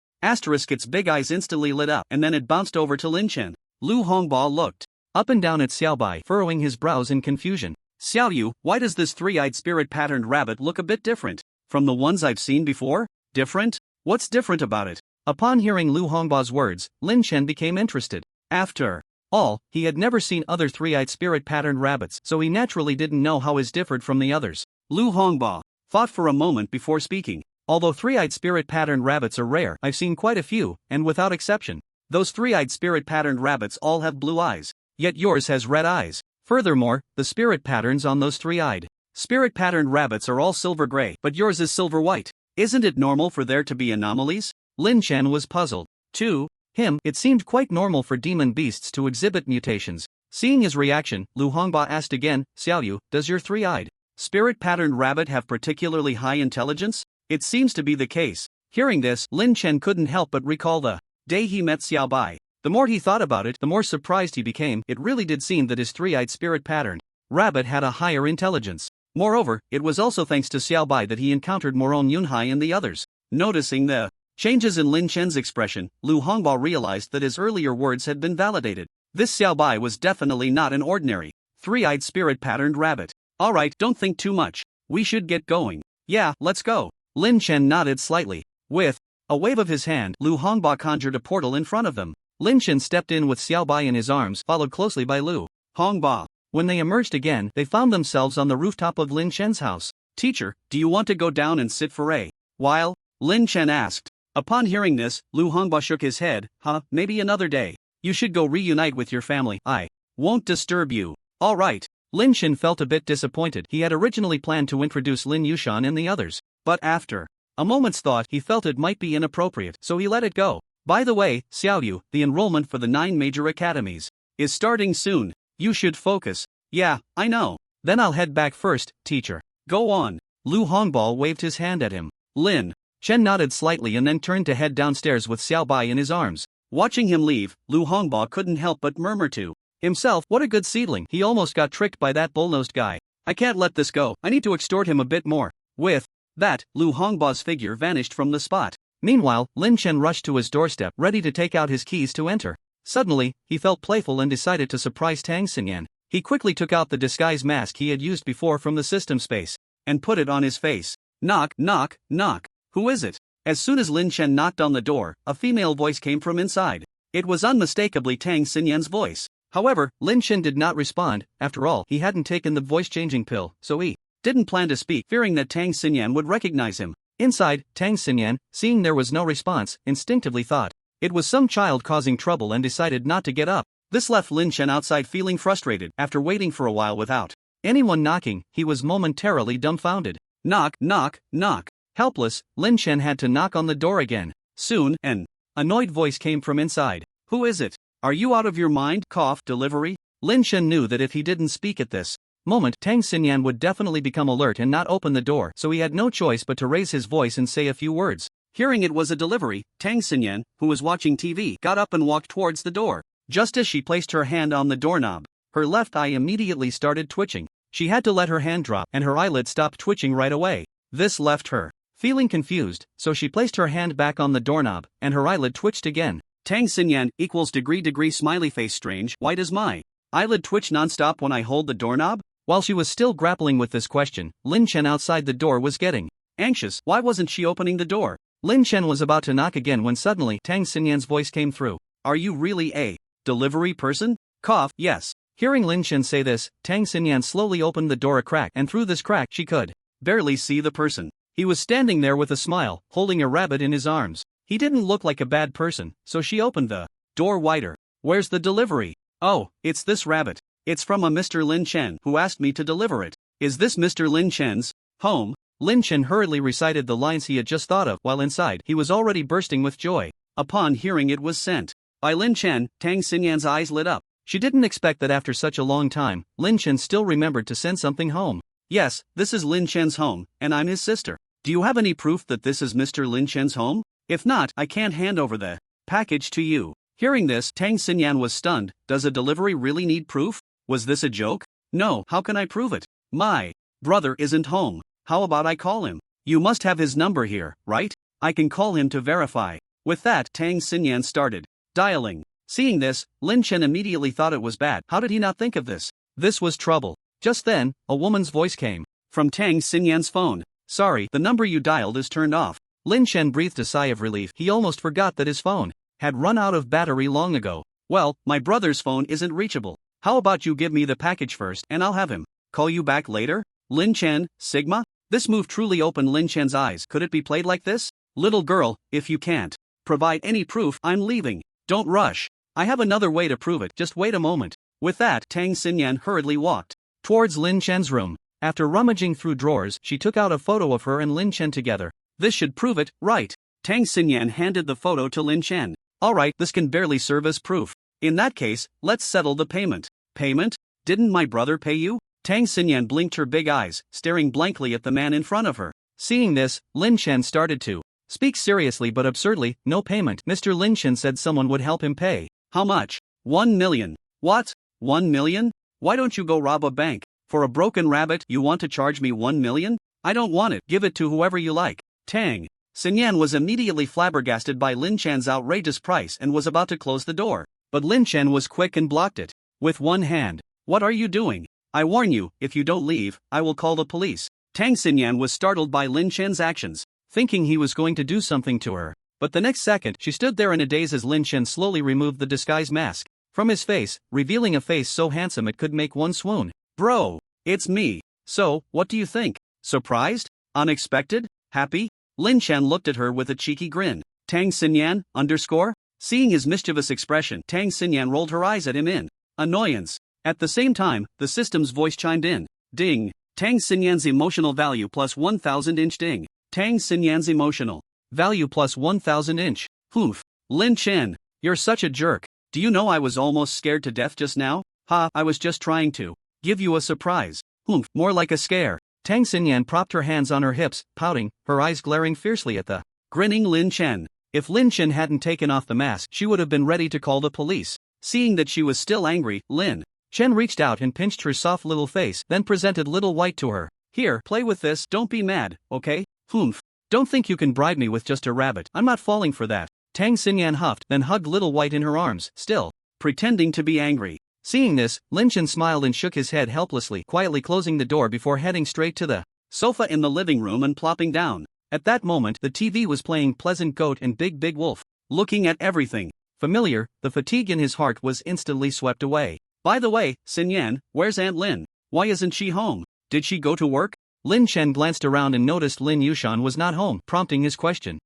its big eyes instantly lit up, and then it bounced over to Lin Chen. Lu Hongba looked up and down at Xiaobai, furrowing his brows in confusion. Xiaoyu, why does this three-eyed spirit-patterned rabbit look a bit different from the ones I've seen before? Different? What's different about it? Upon hearing Lu Hongba's words, Lin Chen became interested. After all, he had never seen other three-eyed spirit-patterned rabbits, so he naturally didn't know how his differed from the others. Lu Hongba thought for a moment before speaking. Although three-eyed spirit-patterned rabbits are rare, I've seen quite a few, and without exception, those three-eyed spirit-patterned rabbits all have blue eyes. Yet yours has red eyes. Furthermore, the spirit patterns on those three-eyed spirit-patterned rabbits are all silver gray, but yours is silver white. Isn't it normal for there to be anomalies? Lin Chen was puzzled. To him, it seemed quite normal for demon beasts to exhibit mutations. Seeing his reaction, Lu Hongba asked again, Xiaoyu, does your three-eyed spirit-patterned rabbit have particularly high intelligence? It seems to be the case. Hearing this, Lin Chen couldn't help but recall the day he met Xiaobai. The more he thought about it, the more surprised he became. It really did seem that his three-eyed spirit-patterned rabbit had a higher intelligence. Moreover, it was also thanks to Xiaobai that he encountered Moron Yunhai and the others. Noticing the changes in Lin Chen's expression, Lu Hongba realized that his earlier words had been validated. This Xiaobai was definitely not an ordinary three-eyed spirit-patterned rabbit. Alright, don't think too much. We should get going. Yeah, let's go. Lin Chen nodded slightly. With a wave of his hand, Lu Hongba conjured a portal in front of them. Lin Chen stepped in with Xiaobai in his arms, followed closely by Lu Hongba. When they emerged again, they found themselves on the rooftop of Lin Chen's house. Teacher, do you want to go down and sit for a while? Lin Chen asked. Upon hearing this, Lu Hongba shook his head. Maybe another day. You should go reunite with your family. I won't disturb you. Alright. Lin Chen felt a bit disappointed. He had originally planned to introduce Lin Yushan and the others, but after a moment's thought, he felt it might be inappropriate, so he let it go. By the way, Xiaoyu, the enrollment for the 9 major academies is starting soon. You should focus. Yeah, I know. Then I'll head back first, teacher. Go on. Lu Hongba waved his hand at him. Lin Chen nodded slightly and then turned to head downstairs with Xiaobai in his arms. Watching him leave, Lu Hongba couldn't help but murmur to himself, what a good seedling. He almost got tricked by that bull-nosed guy. I can't let this go. I need to extort him a bit more. With that, Lu Hongba's figure vanished from the spot. Meanwhile, Lin Chen rushed to his doorstep, ready to take out his keys to enter. Suddenly, he felt playful and decided to surprise Tang Xinyan. He quickly took out the disguise mask he had used before from the system space and put it on his face. Knock, knock, knock. Who is it? As soon as Lin Chen knocked on the door, a female voice came from inside. It was unmistakably Tang Xinyan's voice. However, Lin Chen did not respond. After all, he hadn't taken the voice-changing pill, so he didn't plan to speak, fearing that Tang Xinyan would recognize him. Inside, Tang Xinyan, seeing there was no response, instinctively thought it was some child causing trouble and decided not to get up. This left Lin Chen outside feeling frustrated. After waiting for a while without anyone knocking, he was momentarily dumbfounded. Knock, knock, knock. Helpless, Lin Chen had to knock on the door again. Soon, an annoyed voice came from inside. Who is it? Are you out of your mind? Cough, delivery? Lin Chen knew that if he didn't speak at this moment, Tang Xinyan would definitely become alert and not open the door, so he had no choice but to raise his voice and say a few words. Hearing it was a delivery, Tang Xinyan, who was watching TV, got up and walked towards the door. Just as she placed her hand on the doorknob, her left eye immediately started twitching. She had to let her hand drop and her eyelid stopped twitching right away. This left her feeling confused, so she placed her hand back on the doorknob, and her eyelid twitched again. Tang Xinyan equals degree smiley face strange, why does my eyelid twitch non-stop when I hold the doorknob? While she was still grappling with this question, Lin Chen outside the door was getting anxious. Why wasn't she opening the door? Lin Chen was about to knock again when suddenly Tang Xinyan's voice came through. Are you really a delivery person? Cough, yes. Hearing Lin Chen say this, Tang Xinyan slowly opened the door a crack, and through this crack she could barely see the person. He was standing there with a smile, holding a rabbit in his arms. He didn't look like a bad person, so she opened the door wider. Where's the delivery? Oh, it's this rabbit. It's from a Mr. Lin Chen who asked me to deliver it. Is this Mr. Lin Chen's home? Lin Chen hurriedly recited the lines he had just thought of, while inside he was already bursting with joy. Upon hearing it was sent by Lin Chen, Tang Xinyan's eyes lit up. She didn't expect that after such a long time, Lin Chen still remembered to send something home. Yes, this is Lin Chen's home, and I'm his sister. Do you have any proof that this is Mr. Lin Chen's home? If not, I can't hand over the package to you. Hearing this, Tang Xinyan was stunned. Does a delivery really need proof? Was this a joke? No, how can I prove it? My brother isn't home. How about I call him? You must have his number here, right? I can call him to verify. With that, Tang Xinyan started dialing. Seeing this, Lin Chen immediately thought it was bad. How did he not think of this? This was trouble. Just then, a woman's voice came from Tang Xinyan's phone. Sorry, the number you dialed is turned off. Lin Chen breathed a sigh of relief. He almost forgot that his phone had run out of battery long ago. Well, my brother's phone isn't reachable. How about you give me the package first and I'll have him call you back later? Lin Chen, Sigma? This move truly opened Lin Chen's eyes. Could it be played like this? Little girl, if you can't provide any proof, I'm leaving. Don't rush. I have another way to prove it, just wait a moment. With that, Tang Xinyan hurriedly walked towards Lin Chen's room. After rummaging through drawers, she took out a photo of her and Lin Chen together. This should prove it, right? Tang Xinyan handed the photo to Lin Chen. Alright, this can barely serve as proof. In that case, let's settle the payment. Payment? Didn't my brother pay you? Tang Xinyan blinked her big eyes, staring blankly at the man in front of her. Seeing this, Lin Chen started to speak seriously but absurdly. No payment. Mr. Lin Chen said someone would help him pay. How much? 1 million. What? 1 million? Why don't you go rob a bank? For a broken rabbit, you want to charge me 1 million? I don't want it. Give it to whoever you like. Tang Xinyan was immediately flabbergasted by Lin Chen's outrageous price and was about to close the door. But Lin Chen was quick and blocked it with one hand. What are you doing? I warn you, if you don't leave, I will call the police. Tang Xinyan was startled by Lin Chen's actions, thinking he was going to do something to her. But the next second, she stood there in a daze as Lin Chen slowly removed the disguise mask from his face, revealing a face so handsome it could make one swoon. Bro, it's me. So, what do you think? Surprised? Unexpected? Happy? Lin Chen looked at her with a cheeky grin. Tang Xinyan, underscore? Seeing his mischievous expression, Tang Xinyan rolled her eyes at him in annoyance. At the same time, the system's voice chimed in. Ding. Tang Xinyan's emotional value plus 1000 inch ding. Tang Xinyan's emotional value plus 1000 inch. Hoof. Lin Chen, you're such a jerk. Do you know I was almost scared to death just now? Ha, I was just trying to give you a surprise. Hoof, more like a scare. Tang Xinyan propped her hands on her hips, pouting, her eyes glaring fiercely at the grinning Lin Chen. If Lin Chen hadn't taken off the mask, she would have been ready to call the police. Seeing that she was still angry, Lin Chen reached out and pinched her soft little face, then presented Little White to her. Here, play with this, don't be mad, okay? Humph. Don't think you can bribe me with just a rabbit. I'm not falling for that. Tang Xinyan huffed, then hugged Little White in her arms, still pretending to be angry. Seeing this, Lin Chen smiled and shook his head helplessly, quietly closing the door before heading straight to the sofa in the living room and plopping down. At that moment, the TV was playing Pleasant Goat and Big Big Wolf. Looking at everything familiar, the fatigue in his heart was instantly swept away. By the way, Xinyan, where's Aunt Lin? Why isn't she home? Did she go to work? Lin Chen glanced around and noticed Lin Yushan was not home, prompting his question.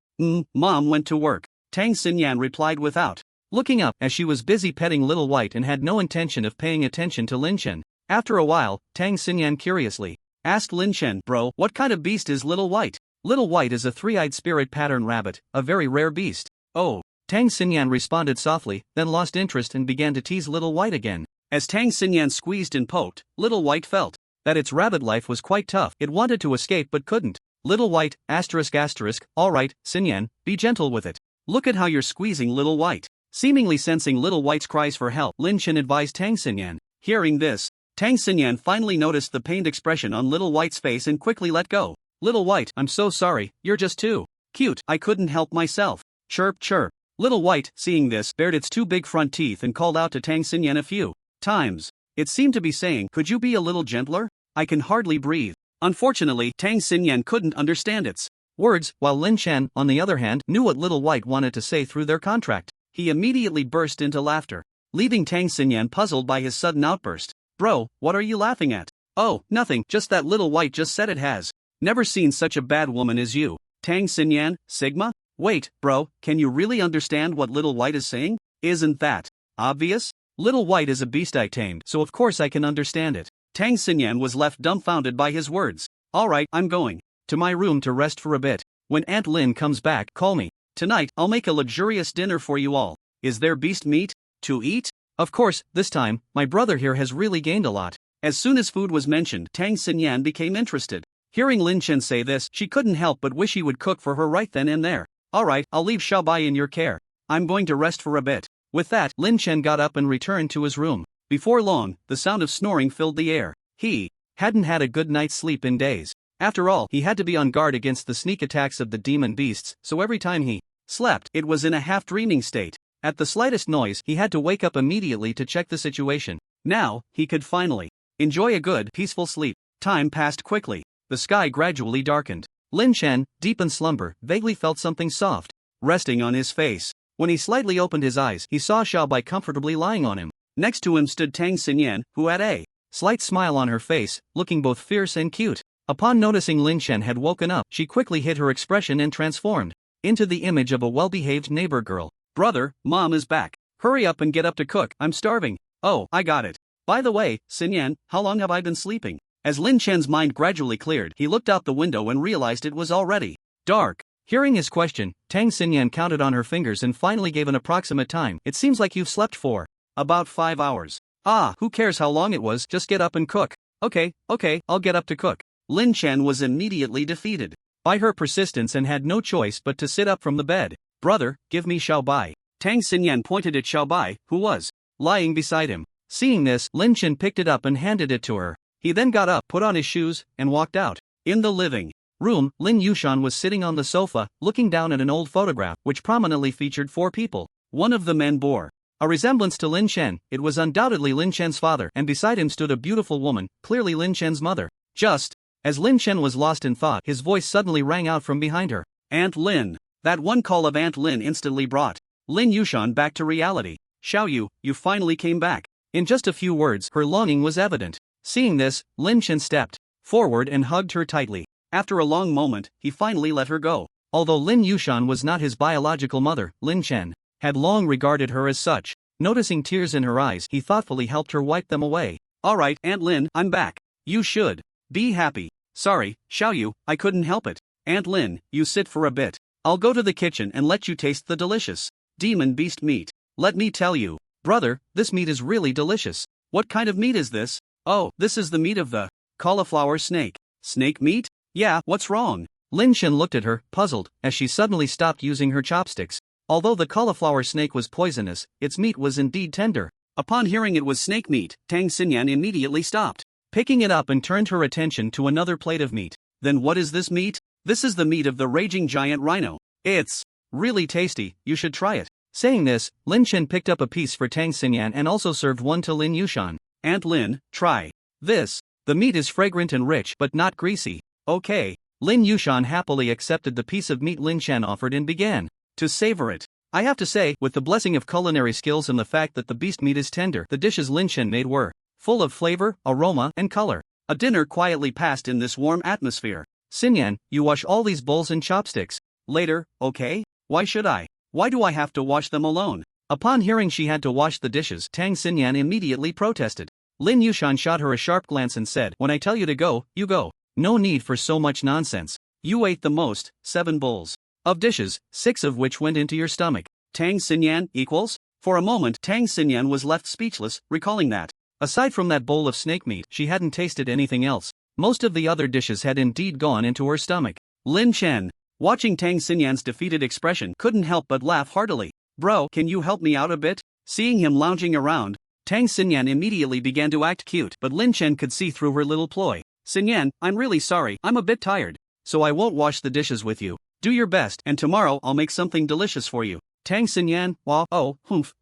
Mom went to work. Tang Xinyan replied without looking up, as she was busy petting Little White and had no intention of paying attention to Lin Chen. After a while, Tang Xinyan curiously asked Lin Chen, bro, what kind of beast is Little White? Little White is a three-eyed spirit pattern rabbit, a very rare beast. Oh. Tang Xinyan responded softly, then lost interest and began to tease Little White again. As Tang Xinyan squeezed and poked, Little White felt that its rabbit life was quite tough. It wanted to escape but couldn't. Little White, asterisk asterisk, alright, Xinyan, be gentle with it. Look at how you're squeezing Little White. Seemingly sensing Little White's cries for help, Lin Chen advised Tang Xinyan. Hearing this, Tang Xinyan finally noticed the pained expression on Little White's face and quickly let go. Little White, I'm so sorry, you're just too cute, I couldn't help myself. Chirp chirp. Little White, seeing this, bared its two big front teeth and called out to Tang Xinyan a few times. It seemed to be saying, could you be a little gentler? I can hardly breathe. Unfortunately, Tang Xinyan couldn't understand its words, while Lin Chen, on the other hand, knew what Little White wanted to say through their contract. He immediately burst into laughter, leaving Tang Xinyan puzzled by his sudden outburst. Bro, what are you laughing at? Oh, nothing, just that Little White just said it has never seen such a bad woman as you. Tang Xinyan, Sigma? Wait, bro, can you really understand what Little White is saying? Isn't that obvious? Little White is a beast I tamed, so of course I can understand it. Tang Xinyan was left dumbfounded by his words. Alright, I'm going to my room to rest for a bit. When Aunt Lin comes back, call me. Tonight, I'll make a luxurious dinner for you all. Is there beast meat to eat? Of course, this time, my brother here has really gained a lot. As soon as food was mentioned, Tang Xinyan became interested. Hearing Lin Chen say this, she couldn't help but wish he would cook for her right then and there. Alright, I'll leave Xiaobai in your care. I'm going to rest for a bit. With that, Lin Chen got up and returned to his room. Before long, the sound of snoring filled the air. He hadn't had a good night's sleep in days. After all, he had to be on guard against the sneak attacks of the demon beasts, so every time he slept, it was in a half-dreaming state. At the slightest noise, he had to wake up immediately to check the situation. Now, he could finally enjoy a good, peaceful sleep. Time passed quickly. The sky gradually darkened. Lin Chen, deep in slumber, vaguely felt something soft resting on his face. When he slightly opened his eyes, he saw Xiaobai comfortably lying on him. Next to him stood Tang Xinyan, who had a slight smile on her face, looking both fierce and cute. Upon noticing Lin Chen had woken up, she quickly hid her expression and transformed into the image of a well-behaved neighbor girl. Brother, Mom is back. Hurry up and get up to cook, I'm starving. Oh, I got it. By the way, Xinyan, how long have I been sleeping? As Lin Chen's mind gradually cleared, he looked out the window and realized it was already dark. Hearing his question, Tang Xinyan counted on her fingers and finally gave an approximate time. It seems like you've slept for about 5 hours. Ah, who cares how long it was, just get up and cook. Okay, I'll get up to cook. Lin Chen was immediately defeated by her persistence and had no choice but to sit up from the bed. Brother, give me Xiaobai. Tang Xinyan pointed at Xiaobai, who was lying beside him. Seeing this, Lin Chen picked it up and handed it to her. He then got up, put on his shoes, and walked out. In the living room, Lin Yushan was sitting on the sofa, looking down at an old photograph, which prominently featured 4 people. One of the men bore a resemblance to Lin Chen. It was undoubtedly Lin Chen's father, and beside him stood a beautiful woman, clearly Lin Chen's mother. Just as Lin Chen was lost in thought, his voice suddenly rang out from behind her. Aunt Lin. That one call of Aunt Lin instantly brought Lin Yushan back to reality. Xiao you finally came back. In just a few words, her longing was evident. Seeing this, Lin Chen stepped forward and hugged her tightly. After a long moment, he finally let her go. Although Lin Yushan was not his biological mother, Lin Chen had long regarded her as such. Noticing tears in her eyes, he thoughtfully helped her wipe them away. Alright, Aunt Lin, I'm back. You should be happy. Sorry, Xiao, I couldn't help it. Aunt Lin, you sit for a bit. I'll go to the kitchen and let you taste the delicious demon beast meat. Let me tell you, brother, this meat is really delicious. What kind of meat is this? Oh, this is the meat of the cauliflower snake. Snake meat? Yeah, what's wrong? Lin Chen looked at her, puzzled, as she suddenly stopped using her chopsticks. Although the cauliflower snake was poisonous, its meat was indeed tender. Upon hearing it was snake meat, Tang Xinyan immediately stopped picking it up and turned her attention to another plate of meat. Then what is this meat? This is the meat of the raging giant rhino. It's really tasty, you should try it. Saying this, Lin Chen picked up a piece for Tang Xinyan and also served one to Lin Yushan. Aunt Lin, try this. The meat is fragrant and rich but not greasy. Okay. Lin Yushan happily accepted the piece of meat Lin Chen offered and began to savor it. I have to say, with the blessing of culinary skills and the fact that the beast meat is tender, the dishes Lin Chen made were full of flavor, aroma, and color. A dinner quietly passed in this warm atmosphere. Xinyan, you wash all these bowls and chopsticks. Later, okay? Why should I? Why do I have to wash them alone? Upon hearing she had to wash the dishes, Tang Xinyan immediately protested. Lin Yushan shot her a sharp glance and said, when I tell you to go, you go. No need for so much nonsense. You ate the most, 7 bowls of dishes, 6 of which went into your stomach. Tang Xinyan equals? For a moment, Tang Xinyan was left speechless, recalling that aside from that bowl of snake meat, she hadn't tasted anything else. Most of the other dishes had indeed gone into her stomach. Lin Chen, watching Tang Xinyan's defeated expression, couldn't help but laugh heartily. Bro, can you help me out a bit? Seeing him lounging around, Tang Xinyan immediately began to act cute, but Lin Chen could see through her little ploy. Xinyan, I'm really sorry, I'm a bit tired. So I won't wash the dishes with you. Do your best, and tomorrow I'll make something delicious for you. Tang Xinyan,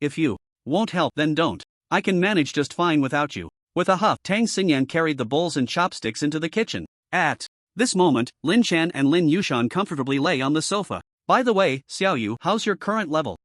if you won't help, then don't. I can manage just fine without you. With a huff, Tang Xinyan carried the bowls and chopsticks into the kitchen. At this moment, Lin Chan and Lin Yushan comfortably lay on the sofa. By the way, Xiaoyu, how's your current level?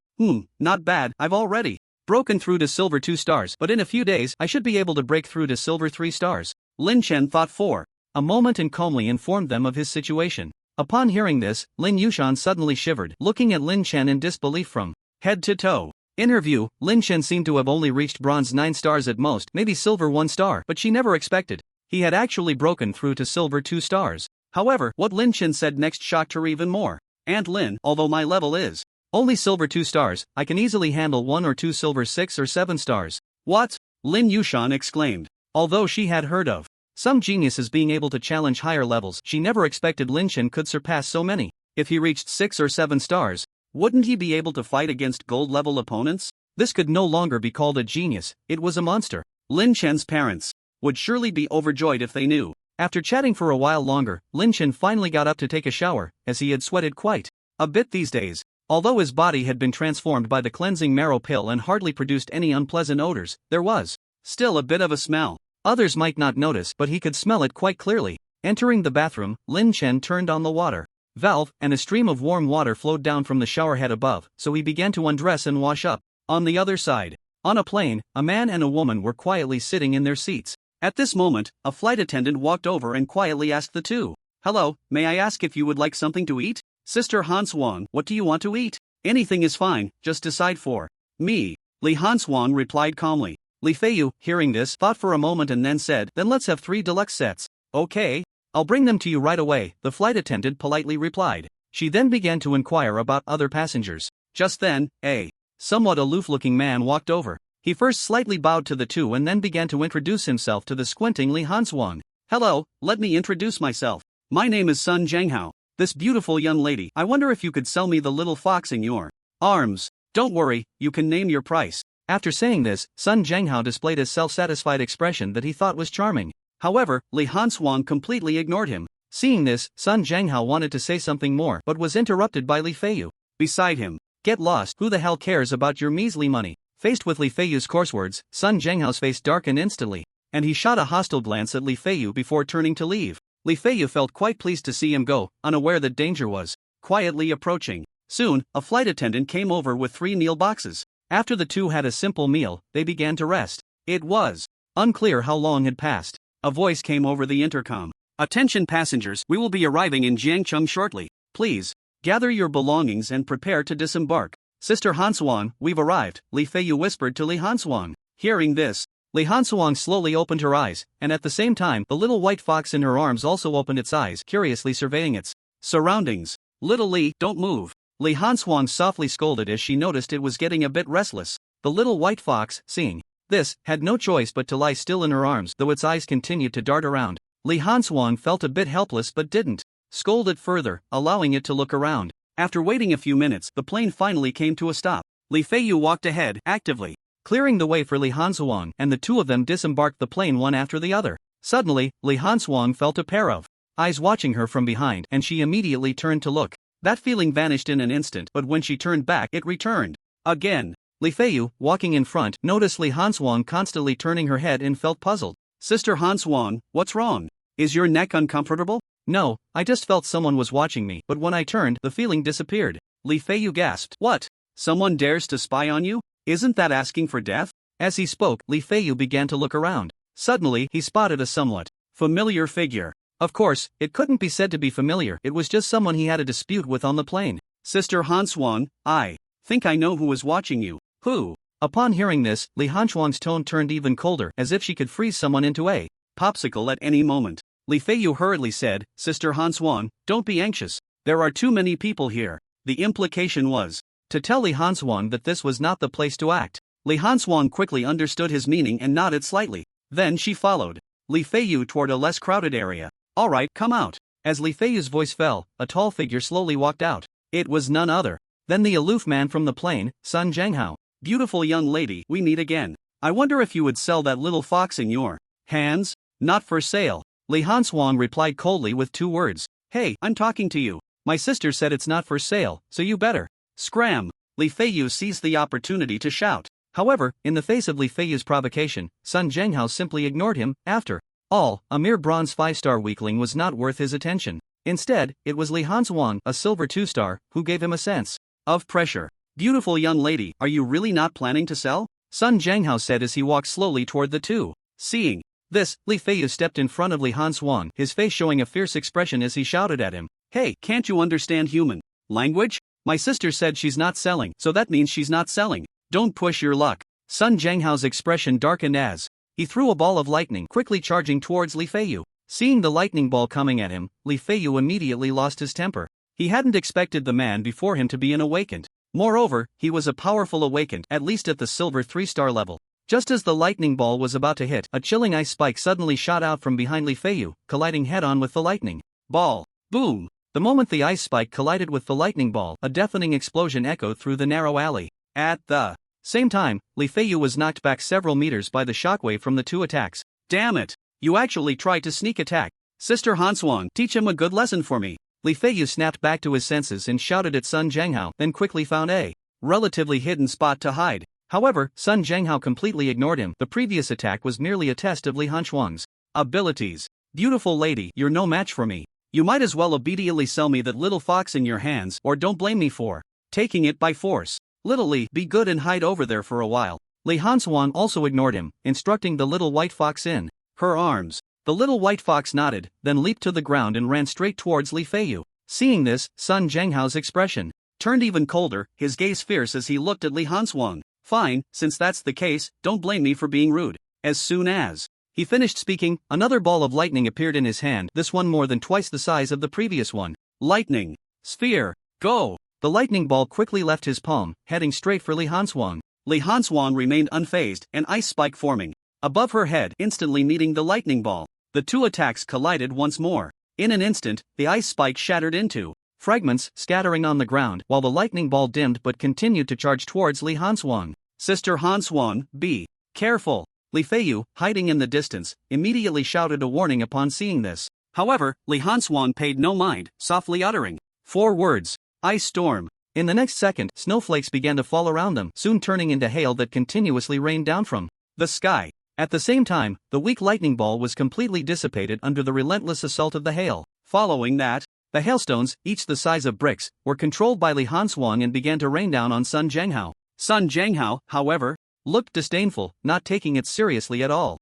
Not bad, I've already broken through to silver 2 stars, but in a few days I should be able to break through to silver 3 stars. Lin Chen thought for a moment and calmly informed them of his situation. Upon hearing this, Lin Yushan suddenly shivered, looking at Lin Chen in disbelief from head to toe. In her view, Lin Chen seemed to have only reached bronze 9 stars at most, maybe silver 1 star, but she never expected he had actually broken through to silver 2 stars. However, what Lin Chen said next shocked her even more. Aunt Lin, although my level is only silver 2 stars, I can easily handle 1 or 2 silver 6 or 7 stars. What? Lin Yushan exclaimed. Although she had heard of some geniuses being able to challenge higher levels, she never expected Lin Chen could surpass so many. If he reached 6 or 7 stars, wouldn't he be able to fight against gold-level opponents? This could no longer be called a genius, it was a monster. Lin Chen's parents would surely be overjoyed if they knew. After chatting for a while longer, Lin Chen finally got up to take a shower, as he had sweated quite a bit these days. Although his body had been transformed by the cleansing marrow pill and hardly produced any unpleasant odors, there was still a bit of a smell. Others might not notice, but he could smell it quite clearly. Entering the bathroom, Lin Chen turned on the water valve, and a stream of warm water flowed down from the shower head above, so he began to undress and wash up. On the other side, on a plane, a man and a woman were quietly sitting in their seats. At this moment, a flight attendant walked over and quietly asked the two, "Hello, may I ask if you would like something to eat?" "Sister Hanswang, what do you want to eat?" "Anything is fine, just decide for me." Li Hanswang replied calmly. Li Feiyu, hearing this, thought for a moment and then said, "Then let's have 3 deluxe sets." "Okay. I'll bring them to you right away," the flight attendant politely replied. She then began to inquire about other passengers. Just then, a somewhat aloof-looking man walked over. He first slightly bowed to the two and then began to introduce himself to the squinting Li Hanswang. "Hello, let me introduce myself. My name is Sun Zhanghao. This beautiful young lady, I wonder if you could sell me the little fox in your arms. Don't worry, you can name your price." After saying this, Sun Zhanghao displayed a self-satisfied expression that he thought was charming. However, Li Hanswang completely ignored him. Seeing this, Sun Zhanghao wanted to say something more but was interrupted by Li Feiyu beside him. "Get lost, who the hell cares about your measly money?" Faced with Li Feiyu's coarse words, Sun Zhanghao's face darkened instantly, and he shot a hostile glance at Li Feiyu before turning to leave. Li Feiyu felt quite pleased to see him go, unaware that danger was quietly approaching. Soon, a flight attendant came over with 3 meal boxes. After the two had a simple meal, they began to rest. It was unclear how long had passed. A voice came over the intercom. "Attention passengers, we will be arriving in Jiangcheng shortly. Please gather your belongings and prepare to disembark." "Sister Hanswang, we've arrived," Li Feiyu whispered to Li Hanswang. Hearing this, Li Hanswang slowly opened her eyes, and at the same time, the little white fox in her arms also opened its eyes, curiously surveying its surroundings. "Little Li, don't move." Li Hanswang softly scolded as she noticed it was getting a bit restless. The little white fox, seeing this, had no choice but to lie still in her arms, though its eyes continued to dart around. Li Hanswang felt a bit helpless but didn't scold it further, allowing it to look around. After waiting a few minutes, the plane finally came to a stop. Li Feiyu walked ahead, actively clearing the way for Li Hanswang, and the two of them disembarked the plane one after the other. Suddenly, Li Hanswang felt a pair of eyes watching her from behind, and she immediately turned to look. That feeling vanished in an instant, but when she turned back, it returned again. Li Feiyu, walking in front, noticed Li Hanswang constantly turning her head and felt puzzled. "Sister Hanswang, what's wrong? Is your neck uncomfortable?" "No, I just felt someone was watching me, but when I turned, the feeling disappeared." Li Feiyu gasped. "What? Someone dares to spy on you? Isn't that asking for death?" As he spoke, Li Feiyu began to look around. Suddenly, he spotted a somewhat familiar figure. Of course, it couldn't be said to be familiar, it was just someone he had a dispute with on the plane. "Sister Hanswang, I think I know who is watching you." "Who?" Upon hearing this, Li Hanswang's tone turned even colder, as if she could freeze someone into a popsicle at any moment. Li Feiyu hurriedly said, "Sister Hanswang, don't be anxious. There are too many people here." The implication was to tell Li Hanswang that this was not the place to act. Li Hanswang quickly understood his meaning and nodded slightly. Then she followed Li Feiyu toward a less crowded area. "All right, come out." As Li Feiyu's voice fell, a tall figure slowly walked out. It was none other than the aloof man from the plane, Sun Zhanghao. "Beautiful young lady, we meet again. I wonder if you would sell that little fox in your hands? Not for sale. Li Hanswang replied coldly with 2 words. Hey, I'm talking to you. My sister said it's not for sale, so you better. Scram. Li Feiyu seized the opportunity to shout. Hahowever, in the face of Li Feiyu's provocation, Sun Zhenghao simply ignored him. After all, a mere bronze 5-star weakling was not worth his attention. Instead, it was Li Hanswang, a silver 2-star, who gave him a sense of pressure. Beautiful young lady, are you really not planning to sell? Sun Zhenghao said as he walked slowly toward the two. Seeing this, Li Feiyu stepped in front of Li Hanswang, his face showing a fierce expression as he shouted at him. Hey, can't you understand human language? My sister said she's not selling, so that means she's not selling. Don't push your luck. Sun Zhenghao's expression darkened as he threw a ball of lightning, quickly charging towards Li Feiyu. Seeing the lightning ball coming at him, Li Feiyu immediately lost his temper. He hadn't expected the man before him to be an awakened. Moreover, he was a powerful awakened, at least at the silver 3-star level. Just as the lightning ball was about to hit, a chilling ice spike suddenly shot out from behind Li Feiyu, colliding head-on with the lightning ball. Boom! The moment the ice spike collided with the lightning ball, a deafening explosion echoed through the narrow alley. At the same time, Li Feiyu was knocked back several meters by the shockwave from the 2 attacks. Damn it! You actually tried to sneak attack. Sister Hanswang, teach him a good lesson for me. Li Feiyu snapped back to his senses and shouted at Sun Zhenghao, then quickly found a relatively hidden spot to hide. However, Sun Zhenghao completely ignored him. The previous attack was merely a test of Li Hanswang's abilities. Beautiful lady, you're no match for me. You might as well immediately sell me that little fox in your hands, or don't blame me for taking it by force. Little Li, be good and hide over there for a while. Li Hanswang also ignored him, instructing the little white fox in her arms. The little white fox nodded, then leaped to the ground and ran straight towards Li Feiyu. Seeing this, Sun Zhenghao's expression turned even colder, his gaze fierce as he looked at Li Hanswang. Fine, since that's the case, don't blame me for being rude. As soon as he finished speaking, another ball of lightning appeared in his hand, this one more than twice the size of the previous one. Lightning sphere, go! The lightning ball quickly left his palm, heading straight for Li Hanswang. Li Hanswang remained unfazed, an ice spike forming above her head, instantly meeting the lightning ball. The 2 attacks collided once more. In an instant, the ice spike shattered into fragments, scattering on the ground, while the lightning ball dimmed but continued to charge towards Li Hanswang. Sister Hanswang, be careful. Li Feiyu, hiding in the distance, immediately shouted a warning upon seeing this. However, Li Hanswang paid no mind, softly uttering 4 words. Ice storm. In the next second, snowflakes began to fall around them, soon turning into hail that continuously rained down from the sky. At the same time, the weak lightning ball was completely dissipated under the relentless assault of the hail. Following that, the hailstones, each the size of bricks, were controlled by Li Hanswang and began to rain down on Sun Zhenghao. Sun Zhenghao, however, looked disdainful, not taking it seriously at all.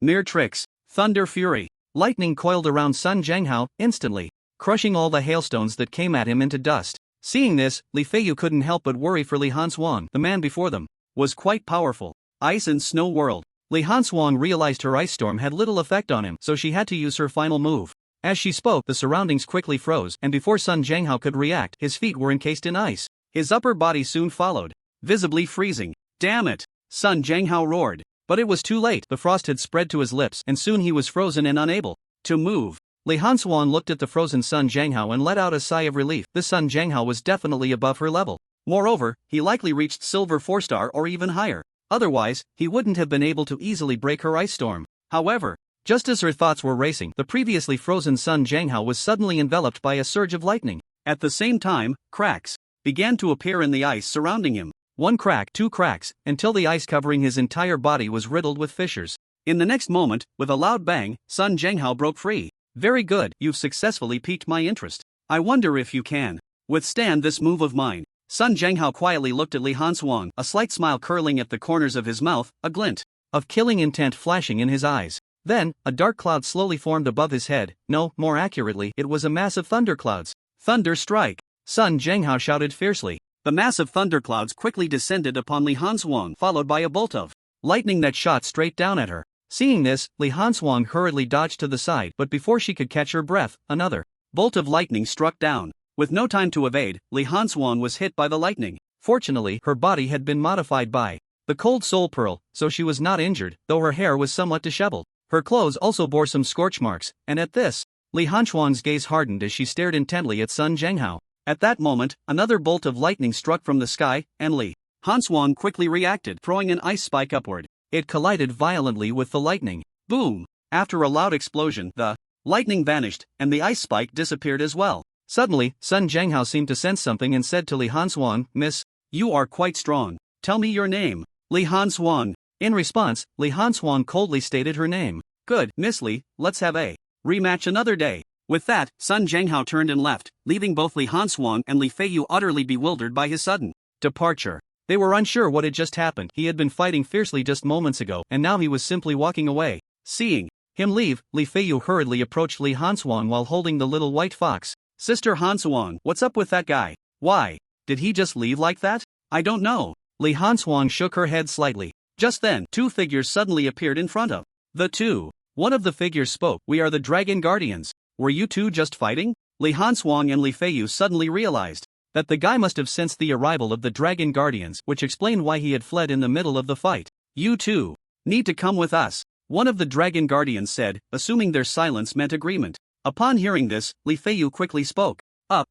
Mere tricks. Thunder fury. Lightning coiled around Sun Zhenghao, instantly crushing all the hailstones that came at him into dust. Seeing this, Li Feiyu couldn't help but worry for Li Hanswang. The man before them was quite powerful. Ice and snow world. Li Hanswang realized her ice storm had little effect on him, so she had to use her final move. As she spoke, the surroundings quickly froze, and before Sun Zhenghao could react, his feet were encased in ice. His upper body soon followed, visibly freezing. Damn it! Sun Zhenghao roared. But it was too late. The frost had spread to his lips, and soon he was frozen and unable to move. Li Hanswang looked at the frozen Sun Zhenghao and let out a sigh of relief. This Sun Zhenghao was definitely above her level. Moreover, he likely reached silver 4-star or even higher. Otherwise, he wouldn't have been able to easily break her ice storm. However, just as her thoughts were racing, the previously frozen Sun Zhenghao was suddenly enveloped by a surge of lightning. At the same time, cracks began to appear in the ice surrounding him. 1 crack, 2 cracks, until the ice covering his entire body was riddled with fissures. In the next moment, with a loud bang, Sun Zhenghao broke free. Very good, you've successfully piqued my interest. I wonder if you can withstand this move of mine. Sun Zhenghao quietly looked at Li Hanswang, a slight smile curling at the corners of his mouth, a glint of killing intent flashing in his eyes. Then, a dark cloud slowly formed above his head. No, more accurately, it was a mass of thunderclouds. Thunder strike! Sun Zhenghao shouted fiercely. The massive thunderclouds quickly descended upon Li Hanswang, followed by a bolt of lightning that shot straight down at her. Seeing this, Li Hanswang hurriedly dodged to the side, but before she could catch her breath, another bolt of lightning struck down. With no time to evade, Li Hanswang was hit by the lightning. Fortunately, her body had been modified by the cold soul pearl, so she was not injured, though her hair was somewhat disheveled. Her clothes also bore some scorch marks, and at this, Li Hanswang's gaze hardened as she stared intently at Sun Zhenghao. At that moment, another bolt of lightning struck from the sky, and Li Hanswang quickly reacted, throwing an ice spike upward. It collided violently with the lightning. Boom! After a loud explosion, the lightning vanished, and the ice spike disappeared as well. Suddenly, Sun Zhenghao seemed to sense something and said to Li Hanshuang, "Miss, you are quite strong. Tell me your name." Li Hanshuang. In response, Li Hanshuang coldly stated her name. "Good, Miss Li, let's have a rematch another day." With that, Sun Zhenghao turned and left, leaving both Li Hanshuang and Li Feiyu utterly bewildered by his sudden departure. They were unsure what had just happened. He had been fighting fiercely just moments ago, and now he was simply walking away. Seeing him leave, Li Feiyu hurriedly approached Li Hanshuang while holding the little white fox. "Sister Hanshuang, what's up with that guy? Why? Did he just leave like that?" "I don't know." Li Hanshuang shook her head slightly. Just then, two figures suddenly appeared in front of the two. One of the figures spoke. "We are the Dragon Guardians. Were you two just fighting?" Li Hanshuang and Li Feiyu suddenly realized that the guy must have sensed the arrival of the Dragon Guardians, which explained why he had fled in the middle of the fight. "You two need to come with us," one of the Dragon Guardians said, assuming their silence meant agreement. Upon hearing this, Li Feiyu quickly spoke.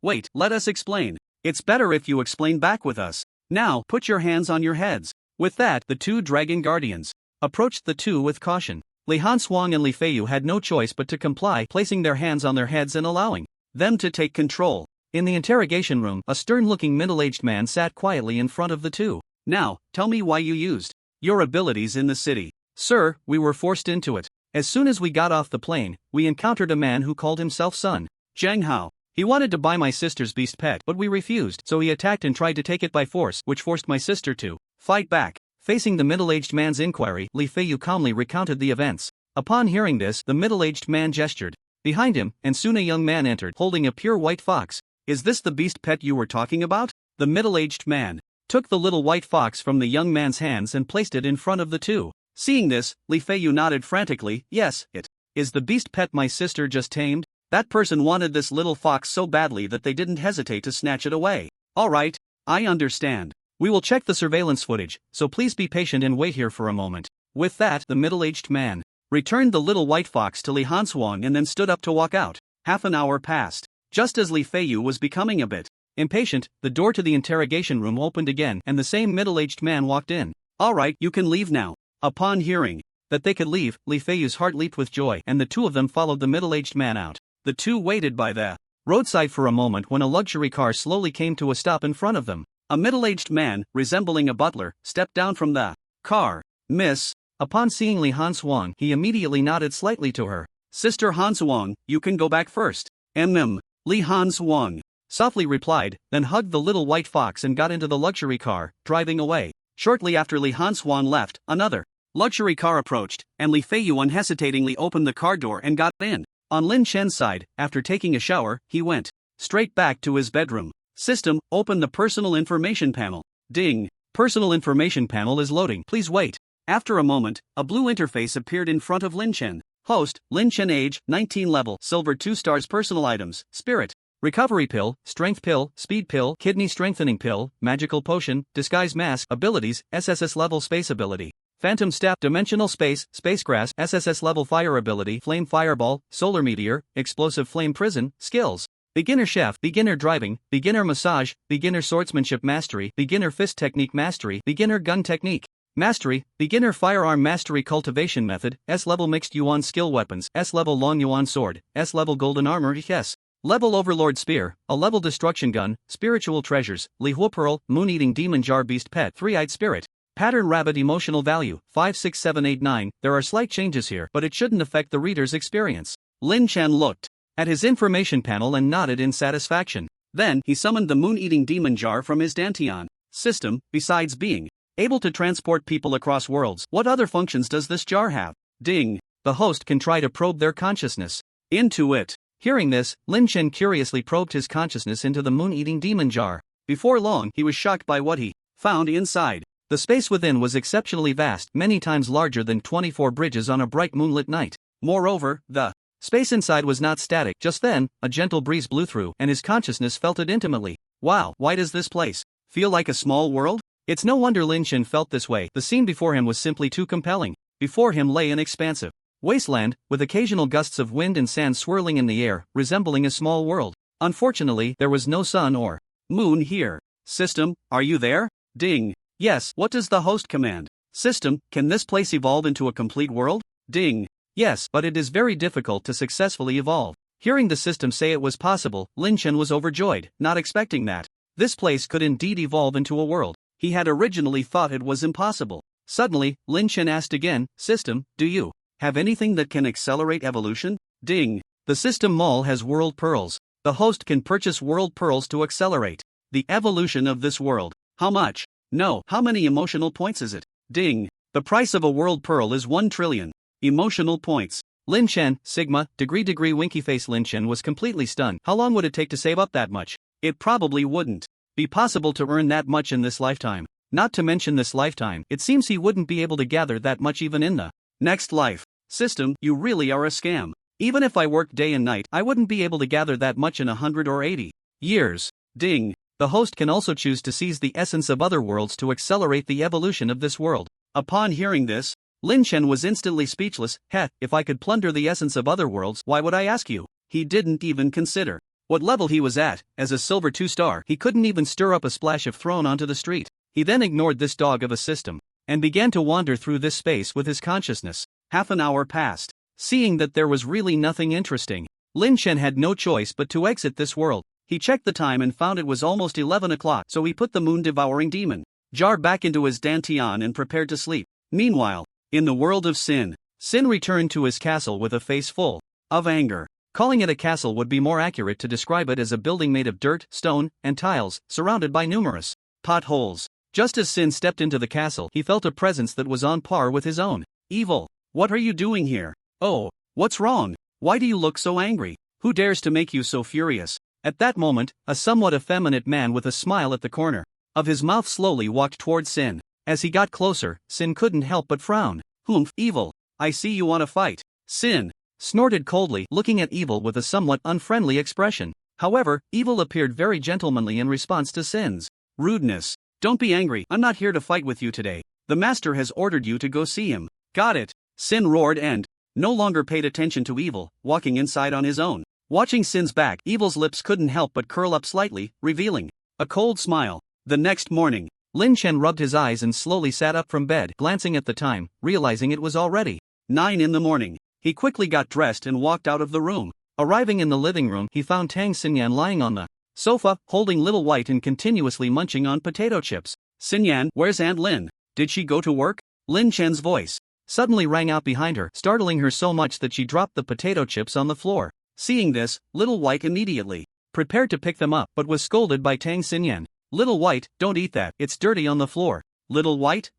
Wait, let us explain. It's better if you explain back with us. Now, put your hands on your heads." With that, the two Dragon Guardians approached the two with caution. Li Hanshuang and Li Feiyu had no choice but to comply, placing their hands on their heads and allowing them to take control. In the interrogation room, a stern-looking middle-aged man sat quietly in front of the two. "Now, tell me why you used your abilities in the city." "Sir, we were forced into it. As soon as we got off the plane, we encountered a man who called himself Sun Zhenghao. He wanted to buy my sister's beast pet, but we refused, so he attacked and tried to take it by force, which forced my sister to fight back." Facing the middle-aged man's inquiry, Li Feiyu calmly recounted the events. Upon hearing this, the middle-aged man gestured behind him, and soon a young man entered, holding a pure white fox. "Is this the beast pet you were talking about?" The middle-aged man took the little white fox from the young man's hands and placed it in front of the two. Seeing this, Li Feiyu nodded frantically. "Yes, it is the beast pet my sister just tamed. That person wanted this little fox so badly that they didn't hesitate to snatch it away." "All right, I understand. We will check the surveillance footage, so please be patient and wait here for a moment." With that, the middle-aged man returned the little white fox to Li Hanshuang and then stood up to walk out. Half an hour passed. Just as Li Feiyu was becoming a bit impatient, the door to the interrogation room opened again and the same middle-aged man walked in. "All right, you can leave now." Upon hearing that they could leave, Li Feiyu's heart leaped with joy, and the two of them followed the middle-aged man out. The two waited by the roadside for a moment when a luxury car slowly came to a stop in front of them. A middle-aged man, resembling a butler, stepped down from the car. "Miss." Upon seeing Li Hanshuang, he immediately nodded slightly to her. "Sister Hanshuang, you can go back first." Li Hanshuang softly replied, then hugged the little white fox and got into the luxury car, driving away. Shortly after Li Hanshuang left, another luxury car approached, and Li Feiyu unhesitatingly opened the car door and got in. On Lin Chen's side, after taking a shower, he went straight back to his bedroom. System, open the personal information panel. Ding. Personal information panel is loading. Please wait. After a moment, a blue interface appeared in front of Lin Chen. Host, Lin Chen, age, 19, level, silver 2 stars. Personal items, spirit, recovery pill, strength pill, speed pill, kidney strengthening pill, magical potion, disguise mask. Abilities, SSS level space ability, phantom step, dimensional space, space grass, SSS level fire ability, flame fireball, solar meteor, explosive flame prison. Skills: beginner chef, beginner driving, beginner massage, beginner swordsmanship mastery, beginner fist technique mastery, beginner gun technique mastery, beginner firearm mastery. Cultivation method, S-level mixed yuan skill weapons, S-level long yuan sword, S-level golden armor, S-level overlord spear, a level destruction gun, spiritual treasures, Li Hua pearl, moon-eating demon jar beast pet, three-eyed spirit, pattern rabbit. Emotional value, 56789. There are slight changes here, but it shouldn't affect the reader's experience. Lin Chen looked at his information panel and nodded in satisfaction. Then, he summoned the moon-eating demon jar from his Dantian system. Besides being able to transport people across worlds, what other functions does this jar have? Ding. The host can try to probe their consciousness into it. Hearing this, Lin Chen curiously probed his consciousness into the moon-eating demon jar. Before long, he was shocked by what he found inside. The space within was exceptionally vast, many times larger than 24 bridges on a bright moonlit night. Moreover, the space inside was not static. Just then, a gentle breeze blew through, and his consciousness felt it intimately. Wow, why does this place feel like a small world? It's no wonder Lin Chen felt this way. The scene before him was simply too compelling. Before him lay an expansive wasteland, with occasional gusts of wind and sand swirling in the air, resembling a small world. Unfortunately, there was no sun or moon here. System, are you there? Ding. Yes, what does the host command? System, can this place evolve into a complete world? Ding. Yes, but it is very difficult to successfully evolve. Hearing the system say it was possible, Lynch was overjoyed, not expecting that this place could indeed evolve into a world. He had originally thought it was impossible. Suddenly, Lynch asked again, System, do you have anything that can accelerate evolution? Ding. The system mall has world pearls. The host can purchase world pearls to accelerate the evolution of this world. How much? No. How many emotional points is it? Ding. The price of a world pearl is 1 trillion emotional points. Lin Chen, Sigma, degree winky face. Lin Chen was completely stunned. How long would it take to save up that much? It probably wouldn't be possible to earn that much in this lifetime. Not to mention this lifetime, it seems he wouldn't be able to gather that much even in the next life. System, you really are a scam. Even if I worked day and night, I wouldn't be able to gather that much in 100 or 80 years. Ding. The host can also choose to seize the essence of other worlds to accelerate the evolution of this world. Upon hearing this, Lin Chen was instantly speechless. Heh, if I could plunder the essence of other worlds, why would I ask you? He didn't even consider what level he was at. As a silver 2-star, he couldn't even stir up a splash of thrown onto the street. He then ignored this dog of a system and began to wander through this space with his consciousness. Half an hour passed. Seeing that there was really nothing interesting, Lin Chen had no choice but to exit this world. He checked the time and found it was almost 11 o'clock, so he put the moon-devouring demon jar back into his dantian and prepared to sleep. Meanwhile, in the world of Sin, Sin returned to his castle with a face full of anger. Calling it a castle would be more accurate to describe it as a building made of dirt, stone, and tiles, surrounded by numerous potholes. Just as Sin stepped into the castle, he felt a presence that was on par with his own. Evil. What are you doing here? Oh, what's wrong? Why do you look so angry? Who dares to make you so furious? At that moment, a somewhat effeminate man with a smile at the corner of his mouth slowly walked towards Sin. As he got closer, Sin couldn't help but frown. Humph, Evil. I see you want to fight. Sin snorted coldly, looking at Evil with a somewhat unfriendly expression. However, Evil appeared very gentlemanly in response to Sin's rudeness. Don't be angry, I'm not here to fight with you today. The master has ordered you to go see him. Got it? Sin roared and no longer paid attention to Evil, walking inside on his own. Watching Sin's back, Evil's lips couldn't help but curl up slightly, revealing a cold smile. The next morning, Lin Chen rubbed his eyes and slowly sat up from bed, glancing at the time, realizing it was already 9 in the morning. He quickly got dressed and walked out of the room. Arriving in the living room, he found Tang Xinyan lying on the sofa, holding Little White and continuously munching on potato chips. Xinyan, where's Aunt Lin? Did she go to work? Lin Chen's voice suddenly rang out behind her, startling her so much that she dropped the potato chips on the floor. Seeing this, Little White immediately prepared to pick them up, but was scolded by Tang Xinyan. Little White, don't eat that, it's dirty on the floor. Little White,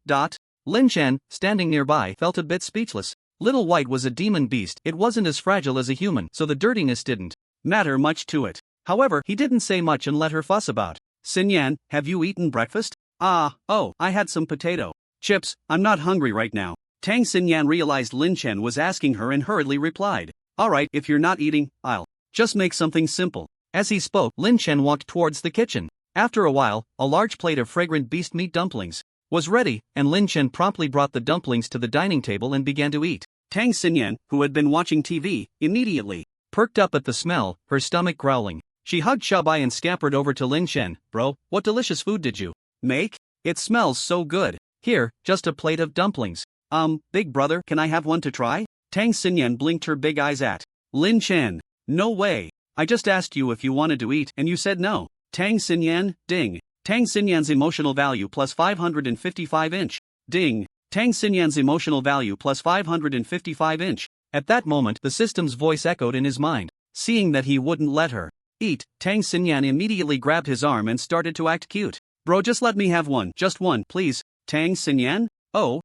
Lin Chen, standing nearby, felt a bit speechless. Little White was a demon beast, it wasn't as fragile as a human, so the dirtiness didn't matter much to it. However, he didn't say much and let her fuss about. Xinyan, have you eaten breakfast? Oh, I had some potato chips, I'm not hungry right now. Tang Xinyan realized Lin Chen was asking her and hurriedly replied. Alright, if you're not eating, I'll just make something simple. As he spoke, Lin Chen walked towards the kitchen. After a while, a large plate of fragrant beast meat dumplings was ready, and Lin Chen promptly brought the dumplings to the dining table and began to eat. Tang Xinyan, who had been watching TV, immediately perked up at the smell, her stomach growling. She hugged Shabai and scampered over to Lin Chen. Bro, what delicious food did you make? It smells so good. Here, just a plate of dumplings. Big brother, can I have one to try? Tang Xinyan blinked her big eyes at Lin Chen. No way. I just asked you if you wanted to eat and you said no. Tang Xinyan, ding. Tang Xinyan's emotional value plus 555 inch. Ding. Tang Xinyan's emotional value plus 555 inch. At that moment, the system's voice echoed in his mind. Seeing that he wouldn't let her eat, Tang Xinyan immediately grabbed his arm and started to act cute. Bro, just let me have one, just one, please. Tang Xinyan? Oh.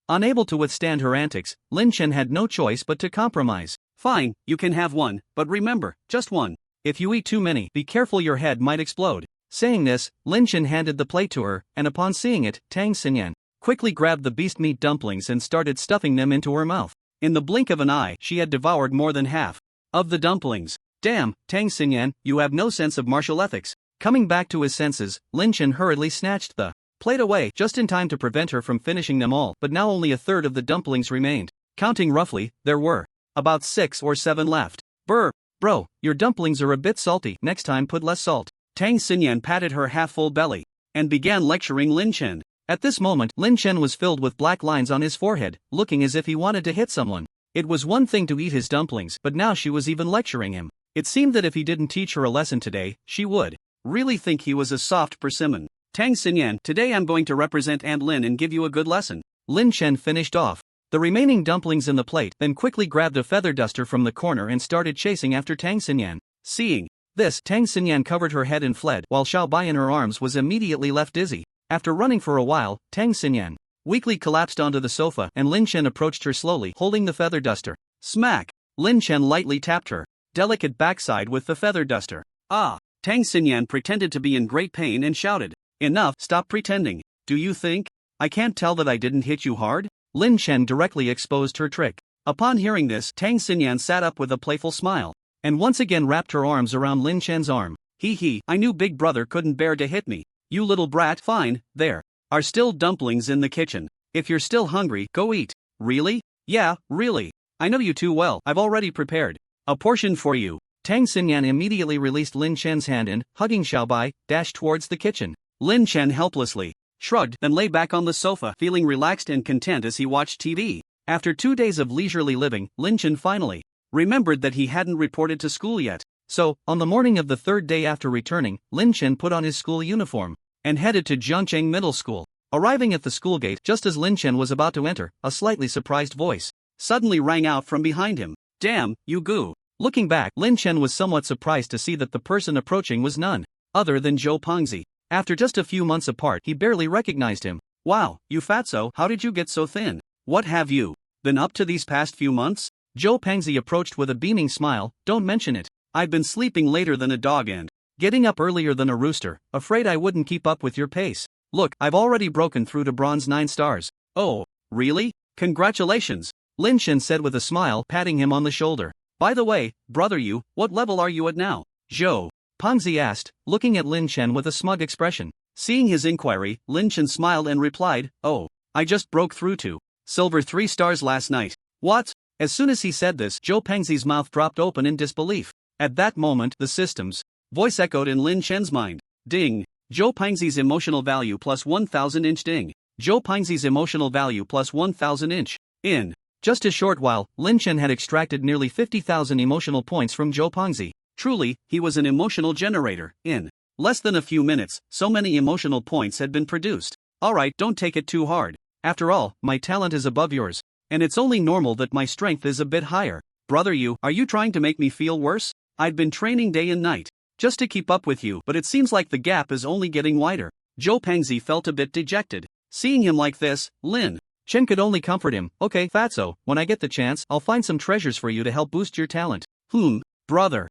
Unable to withstand her antics, Lin Chen had no choice but to compromise. Fine, you can have one, but remember, just one. If you eat too many, be careful your head might explode. Saying this, Lin Chen handed the plate to her, and upon seeing it, Tang Xinyan quickly grabbed the beast meat dumplings and started stuffing them into her mouth. In the blink of an eye, she had devoured more than half of the dumplings. Damn, Tang Xinyan, you have no sense of martial ethics. Coming back to his senses, Lin Chen hurriedly snatched the plate away just in time to prevent her from finishing them all, but now only a third of the dumplings remained. Counting roughly, there were about 6 or 7 left. Bro, your dumplings are a bit salty, next time put less salt. Tang Xinyan patted her half-full belly and began lecturing Lin Chen. At this moment, Lin Chen was filled with black lines on his forehead, looking as if he wanted to hit someone. It was one thing to eat his dumplings, but now she was even lecturing him. It seemed that if he didn't teach her a lesson today, she would really think he was a soft persimmon. Tang Xinyan, today I'm going to represent Aunt Lin and give you a good lesson. Lin Chen finished off the remaining dumplings in the plate, then quickly grabbed a feather duster from the corner and started chasing after Tang Xinyan. Seeing this, Tang Xinyan covered her head and fled, while Xiao Bai in her arms was immediately left dizzy. After running for a while, Tang Xinyan weakly collapsed onto the sofa and Lin Chen approached her slowly, holding the feather duster. Smack! Lin Chen lightly tapped her delicate backside with the feather duster. Ah! Tang Xinyan pretended to be in great pain and shouted, "Enough, stop pretending. Do you think I can't tell that I didn't hit you hard?" Lin Chen directly exposed her trick. Upon hearing this, Tang Xinyan sat up with a playful smile and once again wrapped her arms around Lin Chen's arm. Hee, I knew Big Brother couldn't bear to hit me. You little brat. Fine, there are still dumplings in the kitchen. If you're still hungry, go eat. Really? Yeah, really. I know you too well. I've already prepared a portion for you. Tang Xinyan immediately released Lin Chen's hand and, hugging Xiao Bai, dashed towards the kitchen. Lin Chen helplessly shrugged, then lay back on the sofa, feeling relaxed and content as he watched TV. After 2 days of leisurely living, Lin Chen finally remembered that he hadn't reported to school yet. So, on the morning of the third day after returning, Lin Chen put on his school uniform and headed to Jiangcheng Middle School. Arriving at the school gate just as Lin Chen was about to enter, a slightly surprised voice suddenly rang out from behind him. Damn, you goo. Looking back, Lin Chen was somewhat surprised to see that the person approaching was none other than Zhou Pengzi. After just a few months apart, he barely recognized him. Wow, you fatso, how did you get so thin? What have you been up to these past few months? Zhou Pengzi approached with a beaming smile. Don't mention it. I've been sleeping later than a dog and getting up earlier than a rooster, afraid I wouldn't keep up with your pace. Look, I've already broken through to bronze 9 stars. Oh, really? Congratulations, Lin Chen said with a smile, patting him on the shoulder. By the way, brother, what level are you at now? Zhou Pengzi asked, looking at Lin Chen with a smug expression. Seeing his inquiry, Lin Chen smiled and replied, oh, I just broke through to silver 3 stars last night. What? As soon as he said this, Zhou Pengzi's mouth dropped open in disbelief. At that moment, the system's voice echoed in Lin Chen's mind. Ding! Zhou Pengzi's emotional value plus 1000 inch ding. Zhou Pengzi's emotional value plus 1000 inch. In just a short while, Lin Chen had extracted nearly 50,000 emotional points from Zhou Pengzi. Truly, he was an emotional generator. In less than a few minutes, so many emotional points had been produced. Alright, don't take it too hard. After all, my talent is above yours. And it's only normal that my strength is a bit higher. Brother, are you trying to make me feel worse? I'd been training day and night just to keep up with you, but it seems like the gap is only getting wider. Zhou Pengzi felt a bit dejected. Seeing him like this, Lin Chen could only comfort him. Okay, fatso, when I get the chance, I'll find some treasures for you to help boost your talent. Brother.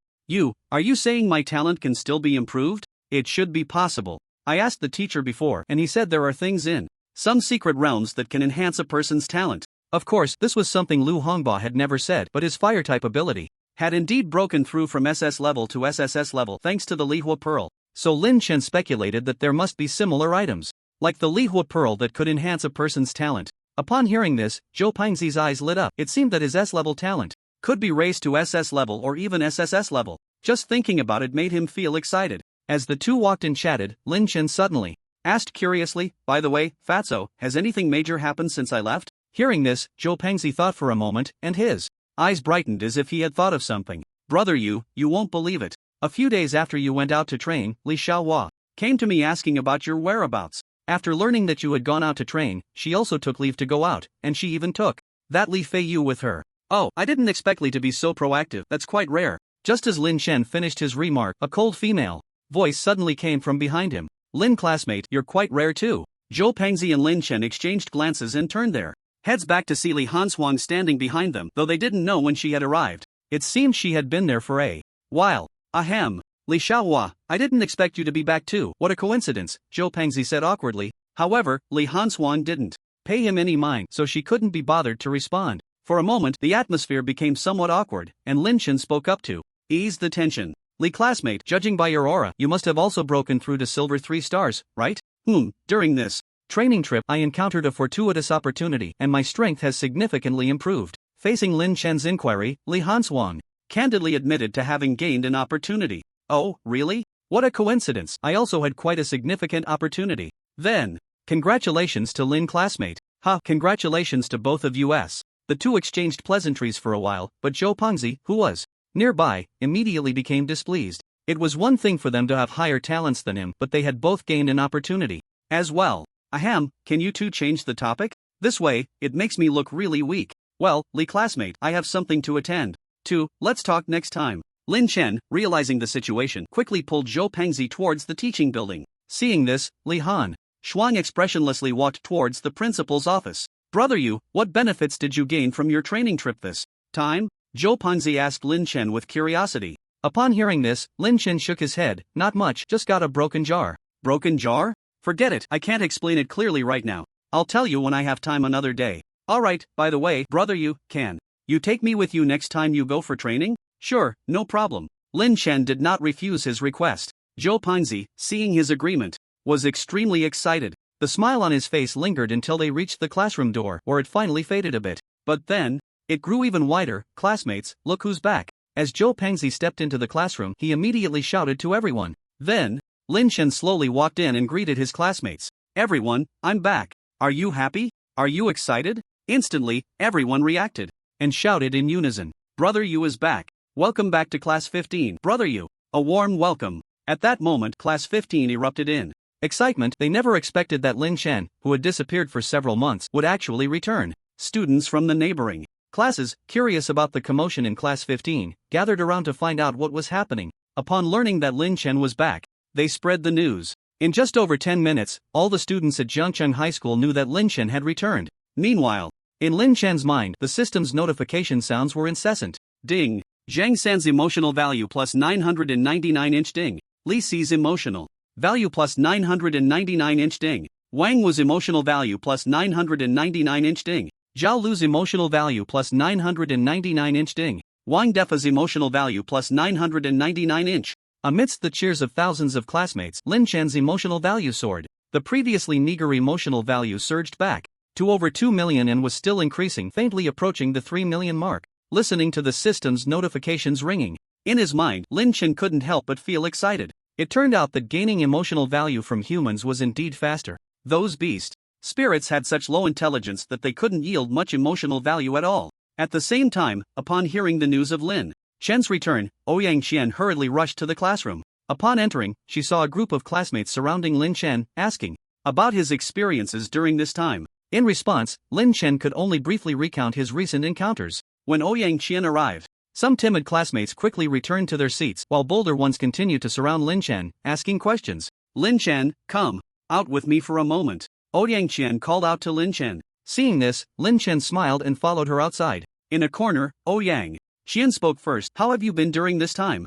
Are you saying my talent can still be improved? It should be possible. I asked the teacher before, and he said there are things in some secret realms that can enhance a person's talent. Of course, this was something Lu Hongba had never said, but his fire-type ability had indeed broken through from SS level to SSS level thanks to the Lihua Pearl. So Lin Chen speculated that there must be similar items, like the Lihua Pearl, that could enhance a person's talent. Upon hearing this, Zhou Pengzi's eyes lit up. It seemed that his S-level talent could be raised to SS level or even SSS level. Just thinking about it made him feel excited. As the two walked and chatted, Lin Chen suddenly asked curiously, by the way, fatso, has anything major happened since I left? Hearing this, Zhou Pengzi thought for a moment, and his eyes brightened as if he had thought of something. Brother, you won't believe it. A few days after you went out to train, Li Xiaohua came to me asking about your whereabouts. After learning that you had gone out to train, she also took leave to go out, and she even took that Li Feiyu with her. Oh, I didn't expect Li to be so proactive. That's quite rare. Just as Lin Chen finished his remark, a cold female voice suddenly came from behind him. Lin, classmate, you're quite rare too. Zhou Pengzi and Lin Chen exchanged glances and turned their heads back to see Li Hanshuang standing behind them, though they didn't know when she had arrived. It seemed she had been there for a while. Ahem. Li Xiaohua, I didn't expect you to be back too. What a coincidence, Zhou Pengzi said awkwardly. However, Li Hanshuang didn't pay him any mind, so she couldn't be bothered to respond. For a moment, the atmosphere became somewhat awkward, and Lin Chen spoke up to ease the tension. Li, classmate, judging by your aura, you must have also broken through to silver 3 stars, right? During this training trip, I encountered a fortuitous opportunity, and my strength has significantly improved. Facing Lin Chen's inquiry, Li Hanshuang candidly admitted to having gained an opportunity. Oh, really? What a coincidence. I also had quite a significant opportunity. Then, Congratulations to Lynn, classmate. Ha, congratulations to both of us. The two exchanged pleasantries for a while, but Zhou Pengzi, who was nearby, immediately became displeased. It was one thing for them to have higher talents than him, but they had both gained an opportunity as well. Ahem, can you two change the topic? This way, it makes me look really weak. Well, Li, classmate, I have something to attend to. Let's talk next time. Lin Chen, realizing the situation, quickly pulled Zhou Pengzi towards the teaching building. Seeing this, Li Han Shuang expressionlessly walked towards the principal's office. Brother Yu, what benefits did you gain from your training trip this time? Zhou Pengzi asked Lin Chen with curiosity. Upon hearing this, Lin Chen shook his head. Not much, just got a broken jar. Broken jar? Forget it, I can't explain it clearly right now. I'll tell you when I have time another day. Alright, by the way, brother Yu, can you take me with you next time you go for training? Sure, no problem. Lin Chen did not refuse his request. Zhou Pengzi, seeing his agreement, was extremely excited. The smile on his face lingered until they reached the classroom door, where it finally faded a bit. But then, it grew even wider. Classmates, look who's back. As Zhou Pengzi stepped into the classroom, he immediately shouted to everyone. Then, Lin Chen slowly walked in and greeted his classmates. Everyone, I'm back. Are you happy? Are you excited? Instantly, everyone reacted and shouted in unison. Brother Yu is back. Welcome back to Class 15. Brother Yu, a warm welcome. At that moment, Class 15 erupted in excitement. They never expected that Lin Chen, who had disappeared for several months, would actually return. Students from the neighboring classes, curious about the commotion in Class 15, gathered around to find out what was happening. Upon learning that Lin Chen was back, they spread the news. In just over 10 minutes, all the students at Jiangcheng High School knew that Lin Chen had returned. Meanwhile, in Lin Chen's mind, the system's notification sounds were incessant. Ding! Zhang San's emotional value plus 999-inch ding. Li Si's emotional value plus 999-inch ding. Wang Wu's emotional value plus 999-inch ding. Zhao Lu's emotional value plus 999-inch ding. Wang Defa's emotional value plus 999-inch. Amidst the cheers of thousands of classmates, Lin Chen's emotional value soared. The previously meager emotional value surged back to over 2 million and was still increasing, faintly approaching the 3 million mark. Listening to the system's notifications ringing, in his mind, Lin Chen couldn't help but feel excited. It turned out that gaining emotional value from humans was indeed faster. Those beast spirits had such low intelligence that they couldn't yield much emotional value at all. At the same time, upon hearing the news of Lin Chen's return, Ouyang Qian hurriedly rushed to the classroom. Upon entering, she saw a group of classmates surrounding Lin Chen, asking about his experiences during this time. In response, Lin Chen could only briefly recount his recent encounters. When Ouyang Qian arrived, some timid classmates quickly returned to their seats, while bolder ones continued to surround Lin Chen, asking questions. Lin Chen, come out with me for a moment. Ouyang Qian called out to Lin Chen. Seeing this, Lin Chen smiled and followed her outside. In a corner, Ouyang Qian spoke first. How have you been during this time?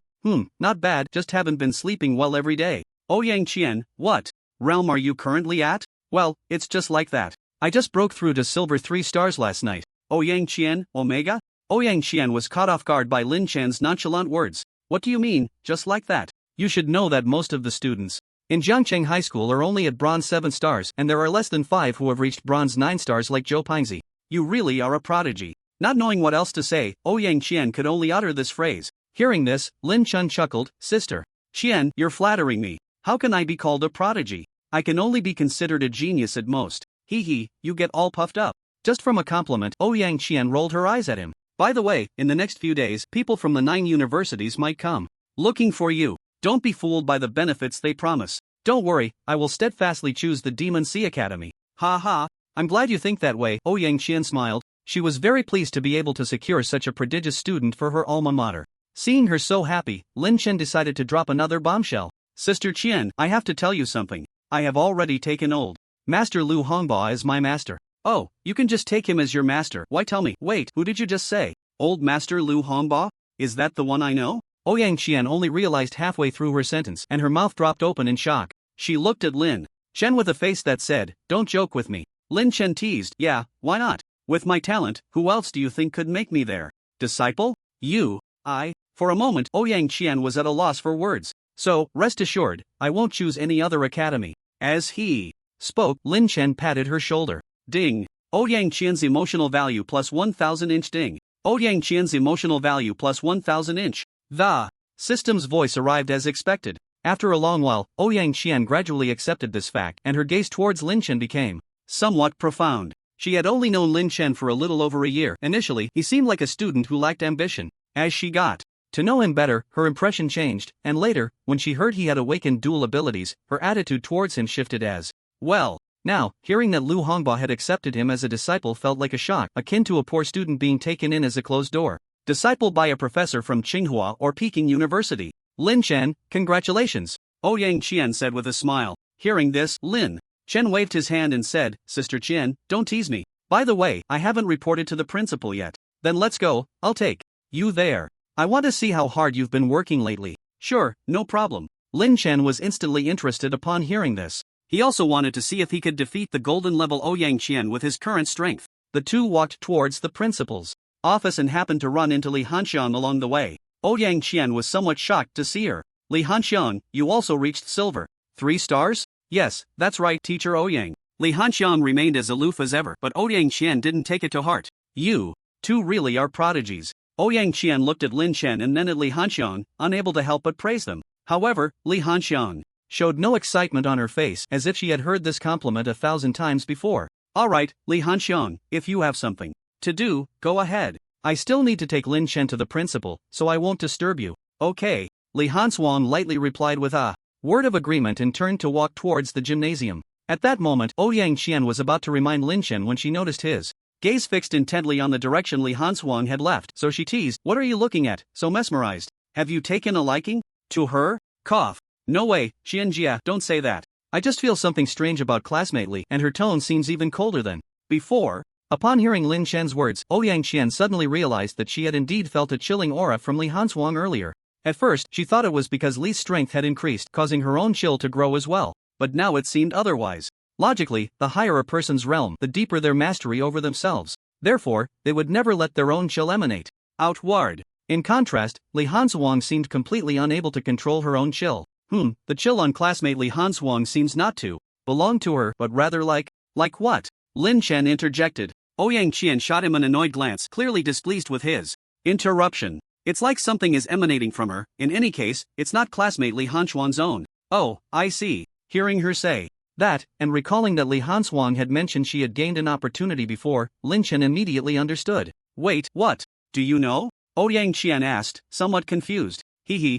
Not bad, just haven't been sleeping well every day. Ouyang Qian, what realm are you currently at? Well, it's just like that. I just broke through to Silver 3 stars last night. Ouyang Qian, Omega? Ouyang Qian was caught off guard by Lin Chen's nonchalant words. What do you mean, just like that? You should know that most of the students in Jiangcheng High School are only at Bronze 7 stars, and there are less than 5 who have reached Bronze 9 stars like Zhou Pengzi. You really are a prodigy. Not knowing what else to say, Ouyang Qian could only utter this phrase. Hearing this, Lin Chen chuckled. Sister Qian, you're flattering me. How can I be called a prodigy? I can only be considered a genius at most. Hee hee, you get all puffed up. Just from a compliment, Ouyang Qian rolled her eyes at him. By the way, in the next few days, people from the 9 universities might come looking for you. Don't be fooled by the benefits they promise. Don't worry, I will steadfastly choose the Demon Sea Academy. Ha ha, I'm glad you think that way. Ouyang Qian smiled. She was very pleased to be able to secure such a prodigious student for her alma mater. Seeing her so happy, Lin Chen decided to drop another bombshell. Sister Qian, I have to tell you something. I have already taken old Master Lu Hongba as my master. Oh, you can just take him as your master. Why tell me? Wait, who did you just say? Old Master Lu Hongba? Is that the one I know? Ouyang Qian only realized halfway through her sentence, and her mouth dropped open in shock. She looked at Lin Chen with a face that said, don't joke with me. Lin Chen teased, yeah, why not? With my talent, who else do you think could make me their disciple? You, I. For a moment, Ouyang Qian was at a loss for words. So, rest assured, I won't choose any other academy. As he spoke, Lin Chen patted her shoulder. Ding. Ouyang Qian's emotional value plus 1000-inch ding. Ouyang Qian's emotional value plus 1000-inch. The system's voice arrived as expected. After a long while, Ouyang Qian gradually accepted this fact and her gaze towards Lin Chen became somewhat profound. She had only known Lin Chen for a little over a year. Initially, he seemed like a student who lacked ambition. As she got to know him better, her impression changed, and later, when she heard he had awakened dual abilities, her attitude towards him shifted as well. Now, hearing that Lu Hongba had accepted him as a disciple felt like a shock, akin to a poor student being taken in as a closed door disciple by a professor from Tsinghua or Peking University. Lin Chen, congratulations, Ouyang Qian said with a smile. Hearing this, Lin Chen waved his hand and said, Sister Qian, don't tease me. By the way, I haven't reported to the principal yet. Then let's go, I'll take you there. I want to see how hard you've been working lately. Sure, no problem. Lin Chen was instantly interested upon hearing this. He also wanted to see if he could defeat the golden level Ouyang Qian with his current strength. The two walked towards the principal's office and happened to run into Li Hanxiang along the way. Ouyang Qian was somewhat shocked to see her. Li Hanxiang, you also reached silver. 3 stars? Yes, that's right, Teacher Ouyang. Li Hanxiang remained as aloof as ever, but Ouyang Qian didn't take it to heart. You two really are prodigies. Ouyang Qian looked at Lin Chen and then at Li Hanxiang, unable to help but praise them. However, Li Hanxiang showed no excitement on her face, as if she had heard this compliment 1,000 times before. Alright, Li Hanxiang, if you have something to do, go ahead. I still need to take Lin Chen to the principal, so I won't disturb you. Okay. Li Hanxiang lightly replied with a word of agreement and turned to walk towards the gymnasium. At that moment, Ouyang Qian was about to remind Lin Chen when she noticed his gaze fixed intently on the direction Li Hanxiang had left, so she teased, What are you looking at, so mesmerized? Have you taken a liking to her? Cough. No way, Xianjia, don't say that. I just feel something strange about Classmate Li, and her tone seems even colder than before. Upon hearing Lin Chen's words, Ouyang Qian suddenly realized that she had indeed felt a chilling aura from Li Hanxiang earlier. At first, she thought it was because Li's strength had increased, causing her own chill to grow as well. But now it seemed otherwise. Logically, the higher a person's realm, the deeper their mastery over themselves. Therefore, they would never let their own chill emanate outward. In contrast, Li Hanxiang seemed completely unable to control her own chill. The chill on Classmate Li Hanxiang seems not to belong to her, but rather like what? Lin Chen interjected. Ouyang Qian shot him an annoyed glance, clearly displeased with his interruption. It's like something is emanating from her. In any case, it's not Classmate Li Hanxiang's own. Oh, I see. Hearing her say that, and recalling that Li Hanxiang had mentioned she had gained an opportunity before, Lin Chen immediately understood. Wait, what? Do you know? Ouyang Qian asked, somewhat confused.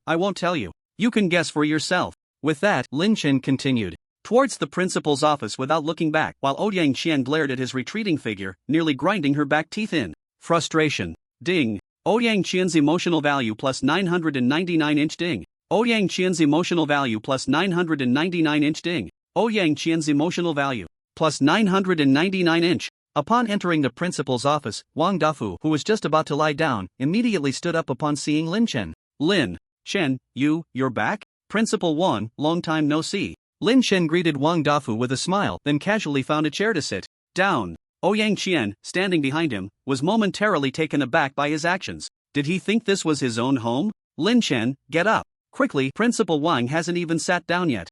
I won't tell you. You can guess for yourself. With that, Lin Chen continued towards the principal's office without looking back, while Ouyang Qian glared at his retreating figure, nearly grinding her back teeth in frustration. Ding. Ouyang Qian's emotional value plus 999 ding. Ouyang Qian's emotional value plus 999 ding. Ouyang Qian's emotional value plus 999 . Upon entering the principal's office, Wang Dafu, who was just about to lie down, immediately stood up upon seeing Lin Chen. Lin Chen, you're back? Principal Wang, long time no see. Lin Chen greeted Wang Dafu with a smile, then casually found a chair to sit down. Ouyang Qian, standing behind him, was momentarily taken aback by his actions. Did he think this was his own home? Lin Chen, get up. Quickly, Principal Wang hasn't even sat down yet.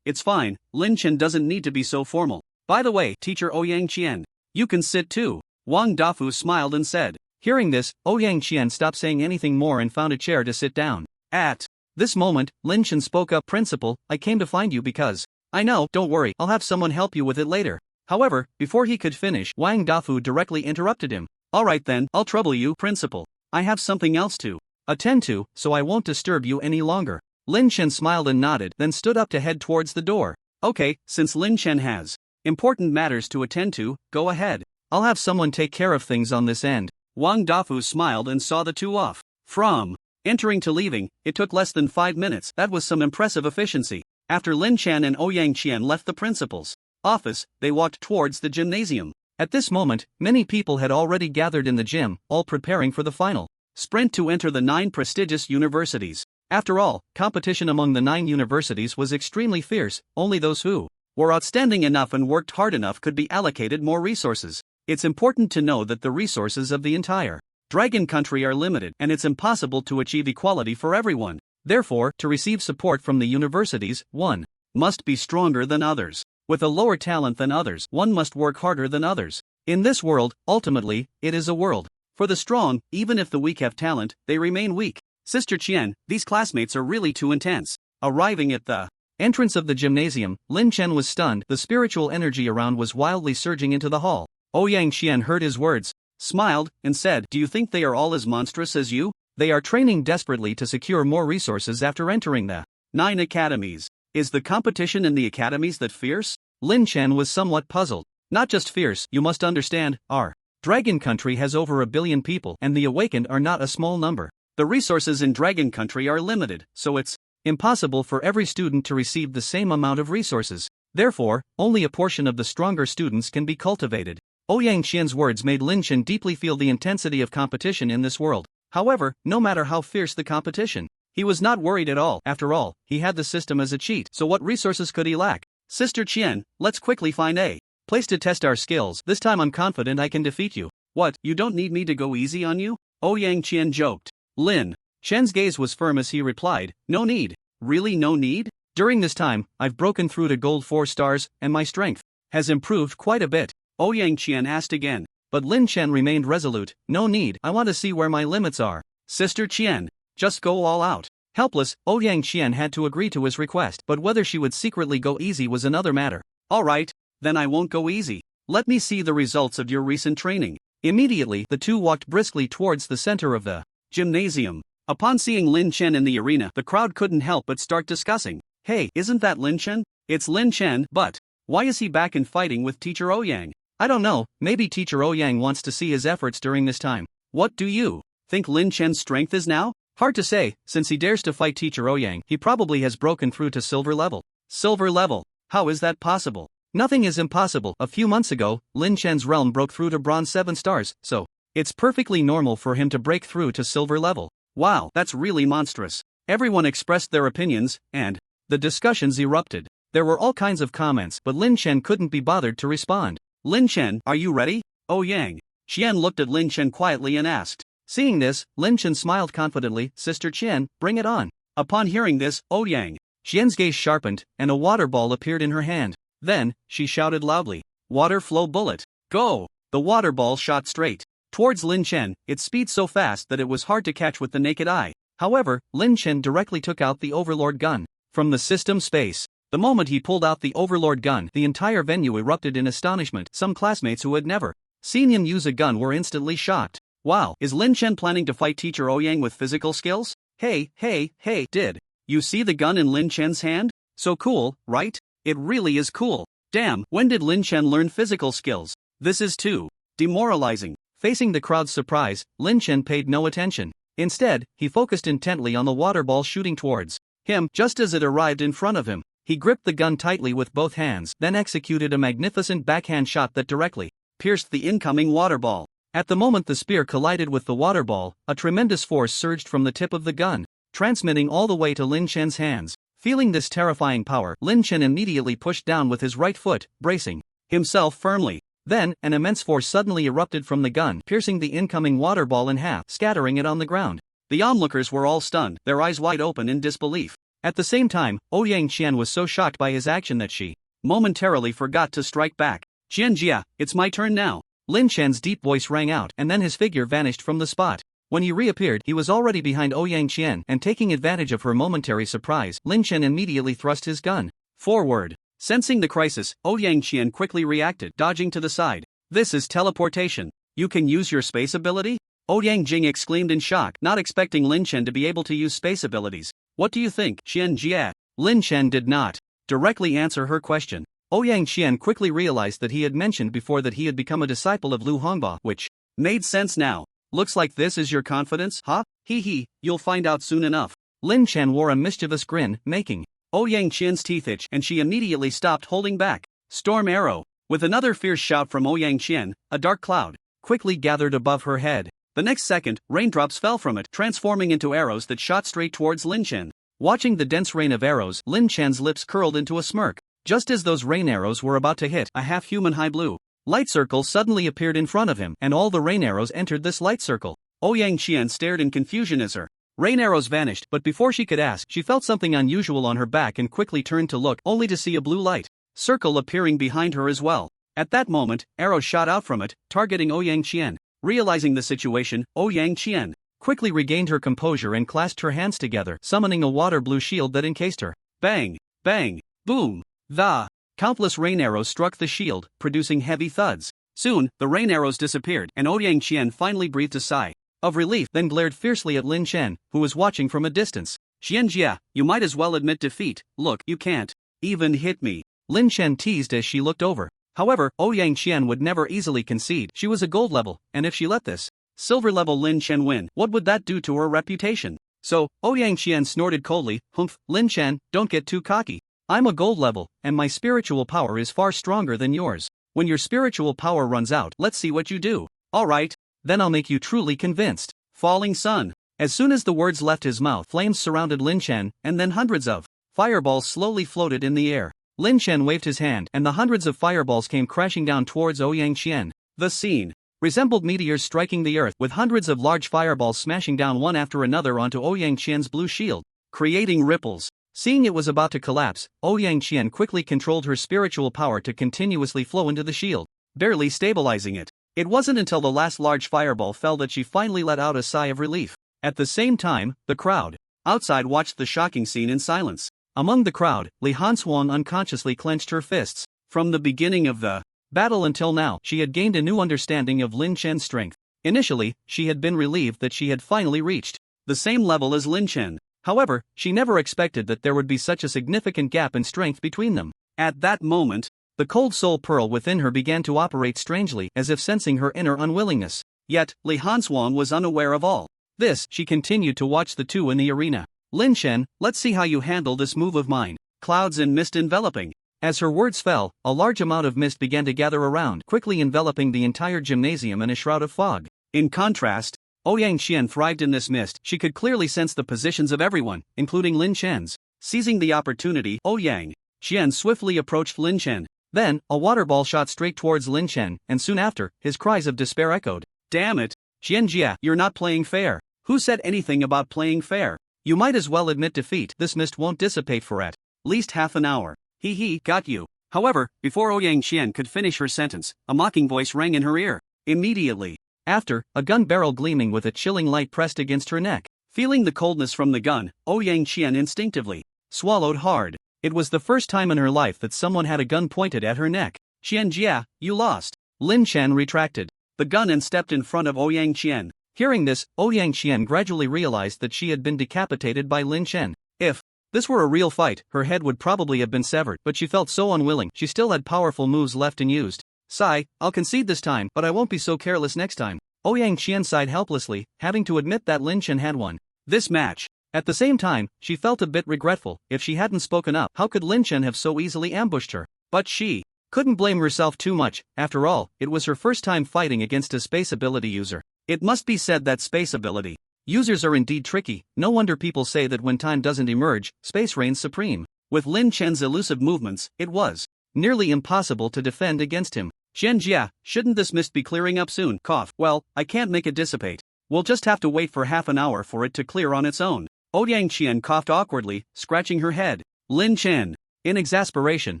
It's fine, Lin Chen doesn't need to be so formal. By the way, Teacher Ouyang Qian, you can sit too. Wang Dafu smiled and said. Hearing this, Ouyang Qian stopped saying anything more and found a chair to sit down. At this moment, Lin Chen spoke up. Principal, I came to find you because I know, don't worry, I'll have someone help you with it later. However, before he could finish, Wang Dafu directly interrupted him. Alright then, I'll trouble you, Principal. I have something else to attend to, so I won't disturb you any longer. Lin Chen smiled and nodded, then stood up to head towards the door. Okay, since Lin Chen has important matters to attend to, go ahead. I'll have someone take care of things on this end. Wang Dafu smiled and saw the two off. From entering to leaving, it took less than 5 minutes. That was some impressive efficiency. After Lin Chen and Ouyang Qian left the principal's office, they walked towards the gymnasium. At this moment, many people had already gathered in the gym, all preparing for the final sprint to enter the 9 prestigious universities. After all, competition among the 9 universities was extremely fierce. Only those who were outstanding enough and worked hard enough could be allocated more resources. It's important to know that the resources of the entire Dragon Country are limited, and it's impossible to achieve equality for everyone. Therefore, to receive support from the universities, one must be stronger than others. With a lower talent than others, one must work harder than others. In this world, ultimately, it is a world for the strong. Even if the weak have talent, they remain weak. Sister Qian, these classmates are really too intense. Arriving at the entrance of the gymnasium, Lin Chen was stunned. The spiritual energy around was wildly surging into the hall. Ouyang Qian heard his words, smiled, and said, "Do you think they are all as monstrous as you? They are training desperately to secure more resources after entering the 9 academies. Is the competition in the academies that fierce?" Lin Chen was somewhat puzzled. "Not just fierce, you must understand, our Dragon Country has over 1 billion people, and the awakened are not a small number. The resources in Dragon Country are limited, so it's impossible for every student to receive the same amount of resources. Therefore, only a portion of the stronger students can be cultivated." Ouyang Qian's words made Lin Chen deeply feel the intensity of competition in this world. However, no matter how fierce the competition, he was not worried at all. After all, he had the system as a cheat, so what resources could he lack? "Sister Qian, let's quickly find a place to test our skills. This time I'm confident I can defeat you." "What, you don't need me to go easy on you?" Ouyang Qian joked. Lin Chen's gaze was firm as he replied, "No need." "Really no need? During this time, I've broken through to gold 4 stars, and my strength has improved quite a bit." Ouyang Qian asked again. But Lin Chen remained resolute. "No need, I want to see where my limits are. Sister Qian, just go all out." Helpless, Ouyang Qian had to agree to his request, but whether she would secretly go easy was another matter. "Alright, then I won't go easy. Let me see the results of your recent training." Immediately, the two walked briskly towards the center of the gymnasium. Upon seeing Lin Chen in the arena, the crowd couldn't help but start discussing. "Hey, isn't that Lin Chen? It's Lin Chen, but why is he back in fighting with Teacher Ouyang? I don't know, maybe Teacher Ouyang wants to see his efforts during this time." "What do you think Lin Chen's strength is now?" "Hard to say, since he dares to fight Teacher Ouyang, he probably has broken through to silver level." "Silver level? How is that possible?" "Nothing is impossible. A few months ago, Lin Chen's realm broke through to bronze 7 stars, so it's perfectly normal for him to break through to silver level." "Wow, that's really monstrous." Everyone expressed their opinions, and the discussions erupted. There were all kinds of comments, but Lin Chen couldn't be bothered to respond. "Lin Chen, are you ready?" Ouyang Qian looked at Lin Chen quietly and asked. Seeing this, Lin Chen smiled confidently. "Sister Qian, bring it on." Upon hearing this, Ouyang Qian's gaze sharpened, and a water ball appeared in her hand. Then, she shouted loudly, "Water flow bullet, go!" The water ball shot straight towards Lin Chen, its speed so fast that it was hard to catch with the naked eye. However, Lin Chen directly took out the Overlord gun from the system space. The moment he pulled out the Overlord gun, the entire venue erupted in astonishment. Some classmates who had never seen him use a gun were instantly shocked. "Wow, is Lin Chen planning to fight Teacher Ouyang with physical skills? Hey, did you see the gun in Lin Chen's hand? So cool, right? It really is cool. Damn, when did Lin Chen learn physical skills? This is too demoralizing." Facing the crowd's surprise, Lin Chen paid no attention. Instead, he focused intently on the water ball shooting towards him. Just as it arrived in front of him, he gripped the gun tightly with both hands, then executed a magnificent backhand shot that directly pierced the incoming water ball. At the moment the spear collided with the water ball, a tremendous force surged from the tip of the gun, transmitting all the way to Lin Chen's hands. Feeling this terrifying power, Lin Chen immediately pushed down with his right foot, bracing himself firmly. Then, an immense force suddenly erupted from the gun, piercing the incoming water ball in half, scattering it on the ground. The onlookers were all stunned, their eyes wide open in disbelief. At the same time, Ouyang Qian was so shocked by his action that she momentarily forgot to strike back. "Qian Jia, it's my turn now." Lin Chen's deep voice rang out, and then his figure vanished from the spot. When he reappeared, he was already behind Ouyang Qian, and taking advantage of her momentary surprise, Lin Chen immediately thrust his gun forward. Sensing the crisis, Ouyang Qian quickly reacted, dodging to the side. "This is teleportation. You can use your space ability?" Ouyang Jing exclaimed in shock, not expecting Lin Chen to be able to use space abilities. "What do you think, Qian Jia?" Lin Chen did not directly answer her question. Ouyang Qian quickly realized that he had mentioned before that he had become a disciple of Lu Hongba, which made sense now. "Looks like this is your confidence, huh? Hee, you'll find out soon enough." Lin Chen wore a mischievous grin, making Ouyang Qian's teeth itch, and she immediately stopped holding back. Storm arrow. With another fierce shout from Ouyang Qian, a dark cloud quickly gathered above her head. The next second, raindrops fell from it, transforming into arrows that shot straight towards Lin Chen. Watching the dense rain of arrows, Lin Chen's lips curled into a smirk. Just as those rain arrows were about to hit, a half-human high blue light circle suddenly appeared in front of him, and all the rain arrows entered this light circle. Ouyang Qian stared in confusion as her rain arrows vanished, but before she could ask, she felt something unusual on her back and quickly turned to look, only to see a blue light circle appearing behind her as well. At that moment, arrows shot out from it, targeting Ouyang Qian. Realizing the situation, Ouyang Qian quickly regained her composure and clasped her hands together, summoning a water blue shield that encased her. Bang! Bang! Boom! The countless rain arrows struck the shield, producing heavy thuds. Soon, the rain arrows disappeared, and Ouyang Qian finally breathed a sigh of relief, then glared fiercely at Lin Chen, who was watching from a distance. Xianjia, you might as well admit defeat. Look, you can't even hit me, Lin Chen teased as she looked over. However, Ouyang Qian would never easily concede. She was a gold level, and if she let this silver level Lin Chen win, what would that do to her reputation? So, Ouyang Qian snorted coldly, "Humph, Lin Chen, don't get too cocky. I'm a gold level, and my spiritual power is far stronger than yours. When your spiritual power runs out, let's see what you do. Alright, then I'll make you truly convinced." Falling sun. As soon as the words left his mouth, flames surrounded Lin Chen, and then hundreds of fireballs slowly floated in the air. Lin Chen waved his hand, and the hundreds of fireballs came crashing down towards Ouyang Qian. The scene resembled meteors striking the earth, with hundreds of large fireballs smashing down one after another onto Ouyang Qian's blue shield, creating ripples. Seeing it was about to collapse, Ouyang Qian quickly controlled her spiritual power to continuously flow into the shield, barely stabilizing it. It wasn't until the last large fireball fell that she finally let out a sigh of relief. At the same time, the crowd outside watched the shocking scene in silence. Among the crowd, Li Hanshuang unconsciously clenched her fists. From the beginning of the battle until now, she had gained a new understanding of Lin Chen's strength. Initially, she had been relieved that she had finally reached the same level as Lin Chen. However, she never expected that there would be such a significant gap in strength between them. At that moment, the cold soul pearl within her began to operate strangely, as if sensing her inner unwillingness. Yet, Li Hanshuang was unaware of all this. She continued to watch the two in the arena. "Lin Chen, let's see how you handle this move of mine." Clouds and mist enveloping. As her words fell, a large amount of mist began to gather around, quickly enveloping the entire gymnasium in a shroud of fog. In contrast, Ouyang Qian thrived in this mist. She could clearly sense the positions of everyone, including Lin Chen's. Seizing the opportunity, Ouyang Qian swiftly approached Lin Chen. Then, a water ball shot straight towards Lin Chen, and soon after, his cries of despair echoed. "Damn it, Xianjia, you're not playing fair." "Who said anything about playing fair? You might as well admit defeat. This mist won't dissipate for at least half an hour. He, got you." However, before Ouyang Qian could finish her sentence, a mocking voice rang in her ear. Immediately after, a gun barrel gleaming with a chilling light pressed against her neck. Feeling the coldness from the gun, Ouyang Qian instinctively swallowed hard. It was the first time in her life that someone had a gun pointed at her neck. "Xianjia, you lost." Lin Chen retracted the gun and stepped in front of Ouyang Qian. Hearing this, Ouyang Qian gradually realized that she had been decapitated by Lin Chen. If this were a real fight, her head would probably have been severed, but she felt so unwilling. She still had powerful moves left unused. "Sigh, I'll concede this time, but I won't be so careless next time." Ouyang Qian sighed helplessly, having to admit that Lin Chen had won this match. At the same time, she felt a bit regretful. If she hadn't spoken up, how could Lin Chen have so easily ambushed her? But she couldn't blame herself too much. After all, it was her first time fighting against a space ability user. It must be said that space ability users are indeed tricky. No wonder people say that when time doesn't emerge, space reigns supreme. With Lin Chen's elusive movements, it was nearly impossible to defend against him. "Xianjia, shouldn't this mist be clearing up soon?" Cough. "Well, I can't make it dissipate. We'll just have to wait for half an hour for it to clear on its own." Ouyang Qian coughed awkwardly, scratching her head. Lin Chen. In exasperation,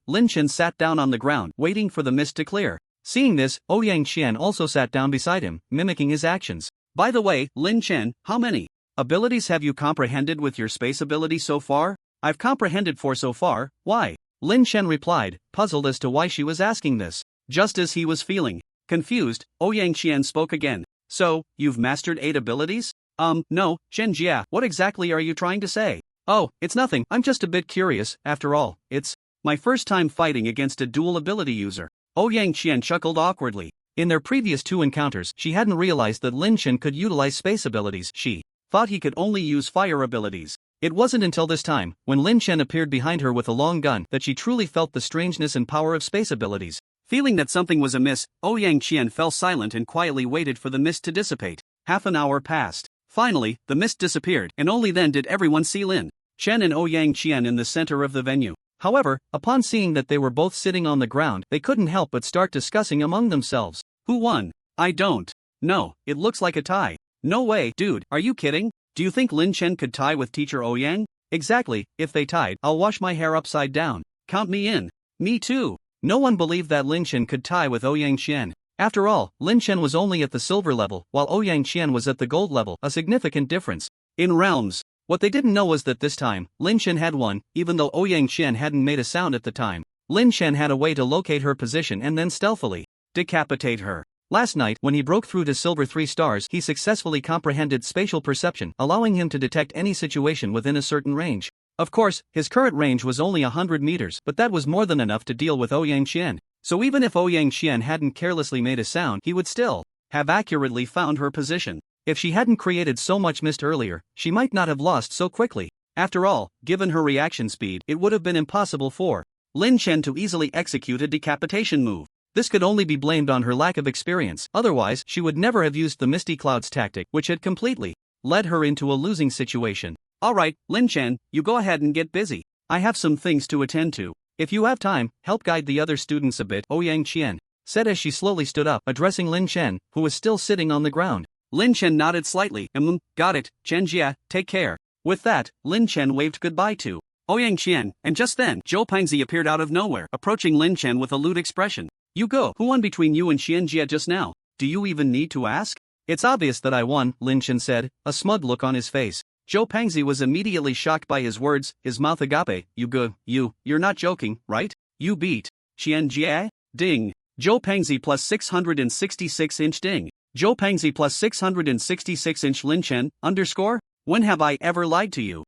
Lin Chen sat down on the ground, waiting for the mist to clear. Seeing this, Ouyang Qian also sat down beside him, mimicking his actions. "By the way, Lin Chen, how many abilities have you comprehended with your space ability so far?" "I've comprehended 4 so far." "Why?" Lin Chen replied, puzzled as to why she was asking this. Just as he was feeling confused, Ouyang Qian spoke again. "So, you've mastered 8 abilities?" No, Xianjia, what exactly are you trying to say?" "Oh, it's nothing, I'm just a bit curious. After all, it's my first time fighting against a dual ability user." Ouyang Qian chuckled awkwardly. In their previous 2 encounters, she hadn't realized that Lin Chen could utilize space abilities. She thought he could only use fire abilities. It wasn't until this time, when Lin Chen appeared behind her with a long gun, that she truly felt the strangeness and power of space abilities. Feeling that something was amiss, Ouyang Qian fell silent and quietly waited for the mist to dissipate. Half an hour passed. Finally, the mist disappeared, and only then did everyone see Lin Chen and Ouyang Qian in the center of the venue. However, upon seeing that they were both sitting on the ground, they couldn't help but start discussing among themselves. "Who won?" "I don't know, it looks like a tie." "No way, dude, are you kidding? Do you think Lin Chen could tie with teacher Ouyang?" "Exactly, if they tied, I'll wash my hair upside down." "Count me in." "Me too." No one believed that Lin Chen could tie with Ouyang Qian. After all, Lin Chen was only at the silver level, while Ouyang Qian was at the gold level, a significant difference. In realms. What they didn't know was that this time, Lin Chen had won, even though Ouyang Qian hadn't made a sound at the time. Lin Chen had a way to locate her position and then stealthily decapitate her. Last night, when he broke through to silver 3 stars, he successfully comprehended spatial perception, allowing him to detect any situation within a certain range. Of course, his current range was only 100 meters, but that was more than enough to deal with Ouyang Qian. So even if Ouyang Qian hadn't carelessly made a sound, he would still have accurately found her position. If she hadn't created so much mist earlier, she might not have lost so quickly. After all, given her reaction speed, it would have been impossible for Lin Chen to easily execute a decapitation move. This could only be blamed on her lack of experience, otherwise she would never have used the Misty Clouds tactic, which had completely led her into a losing situation. Alright, Lin Chen, you go ahead and get busy. I have some things to attend to. If you have time, help guide the other students a bit, Ouyang Qian said as she slowly stood up, addressing Lin Chen, who was still sitting on the ground. Lin Chen nodded slightly. Got it, Chen Jia, take care. With that, Lin Chen waved goodbye to Ouyang Qian, and just then, Zhou Pangzi appeared out of nowhere, approaching Lin Chen with a lewd expression. You go. Who won between you and Qian Jia just now? Do you even need to ask? It's obvious that I won, Lin Chen said, a smug look on his face. Zhou Pangzi was immediately shocked by his words, his mouth agape. You're not joking, right? You beat Qian Jia? Ding. Zhou Pangzi plus 666 ding. Zhou Pangzi plus 666 Lin Chen, underscore? When have I ever lied to you?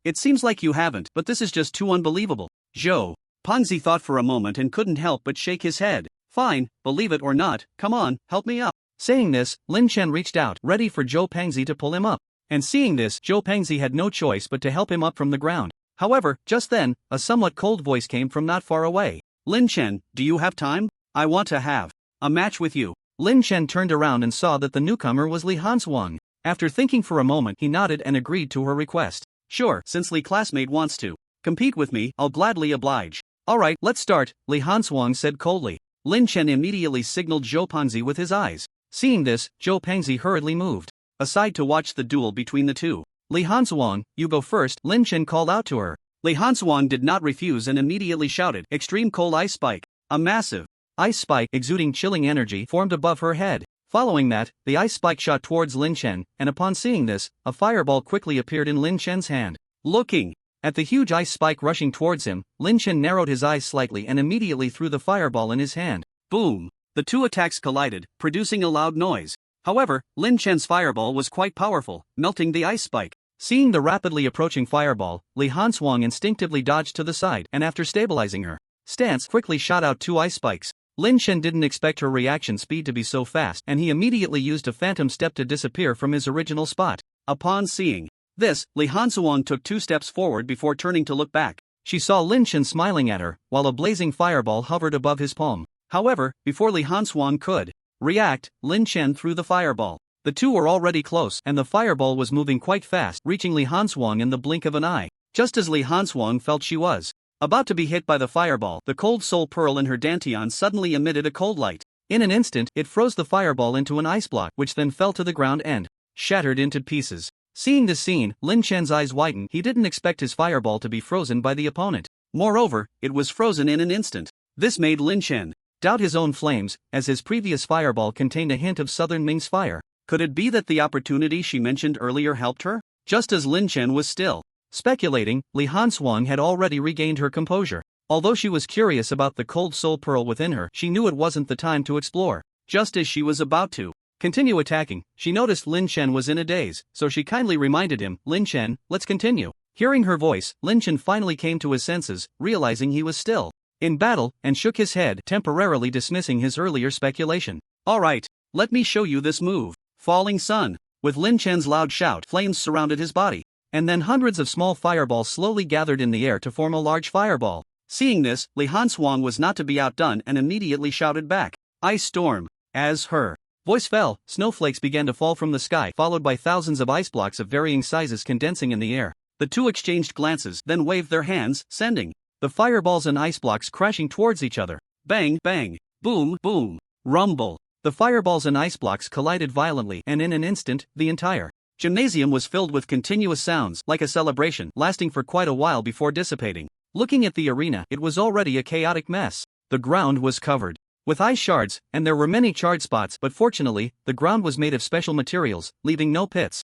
It seems like you haven't, but this is just too unbelievable. Zhou Pangzi thought for a moment and couldn't help but shake his head. Fine, believe it or not, come on, help me up. Saying this, Lin Chen reached out, ready for Zhou Pangzi to pull him up. And seeing this, Zhou Pangzi had no choice but to help him up from the ground. However, just then, a somewhat cold voice came from not far away. Lin Chen, do you have time? I want to have a match with you. Lin Chen turned around and saw that the newcomer was Li Hanswang. After thinking for a moment, he nodded and agreed to her request. Sure, since Li Classmate wants to compete with me, I'll gladly oblige. Alright, let's start, Li Hanswang said coldly. Lin Chen immediately signaled Zhou Pangzi with his eyes. Seeing this, Zhou Pangzi hurriedly moved aside to watch the duel between the two. Li Hanswang, you go first, Lin Chen called out to her. Li Hanswang did not refuse and immediately shouted, Extreme Cold Ice Spike. A massive ice spike exuding chilling energy formed above her head. Following that, the ice spike shot towards Lin Chen, and upon seeing this, a fireball quickly appeared in Lin Chen's hand. Looking at the huge ice spike rushing towards him, Lin Chen narrowed his eyes slightly and immediately threw the fireball in his hand. Boom! The two attacks collided, producing a loud noise. However, Lin Chen's fireball was quite powerful, melting the ice spike. Seeing the rapidly approaching fireball, Li Hanswang instinctively dodged to the side and after stabilizing her stance quickly shot out 2 ice spikes. Lin Chen didn't expect her reaction speed to be so fast and he immediately used a phantom step to disappear from his original spot. Upon seeing this, Li Hanswang took 2 steps forward before turning to look back. She saw Lin Chen smiling at her, while a blazing fireball hovered above his palm. However, before Li Hanswang could react, Lin Chen threw the fireball. The two were already close and the fireball was moving quite fast, reaching Li Hanswang in the blink of an eye. Just as Li Hanswang felt she was about to be hit by the fireball, the cold soul pearl in her dantian suddenly emitted a cold light. In an instant, it froze the fireball into an ice block, which then fell to the ground and shattered into pieces. Seeing this scene, Lin Chen's eyes widened. He didn't expect his fireball to be frozen by the opponent. Moreover, it was frozen in an instant. This made Lin Chen doubt his own flames, as his previous fireball contained a hint of Southern Ming's fire. Could it be that the opportunity she mentioned earlier helped her? Just as Lin Chen was still speculating, Li Hanswang had already regained her composure. Although she was curious about the cold soul pearl within her, she knew it wasn't the time to explore. Just as she was about to continue attacking, she noticed Lin Chen was in a daze, so she kindly reminded him, Lin Chen, let's continue. Hearing her voice, Lin Chen finally came to his senses, realizing he was still in battle, and shook his head, temporarily dismissing his earlier speculation. Alright, let me show you this move. Falling Sun. With Lin Chen's loud shout, flames surrounded his body. And then hundreds of small fireballs slowly gathered in the air to form a large fireball. Seeing this, Li Hanswang was not to be outdone and immediately shouted back, Ice Storm. As her voice fell, snowflakes began to fall from the sky, followed by thousands of ice blocks of varying sizes condensing in the air. The two exchanged glances, then waved their hands, sending the fireballs and ice blocks crashing towards each other. Bang, bang, boom, boom, rumble. The fireballs and ice blocks collided violently, and in an instant, the entire gymnasium was filled with continuous sounds, like a celebration, lasting for quite a while before dissipating. Looking at the arena, it was already a chaotic mess. The ground was covered with ice shards, and there were many charred spots, but fortunately, the ground was made of special materials, leaving no pits.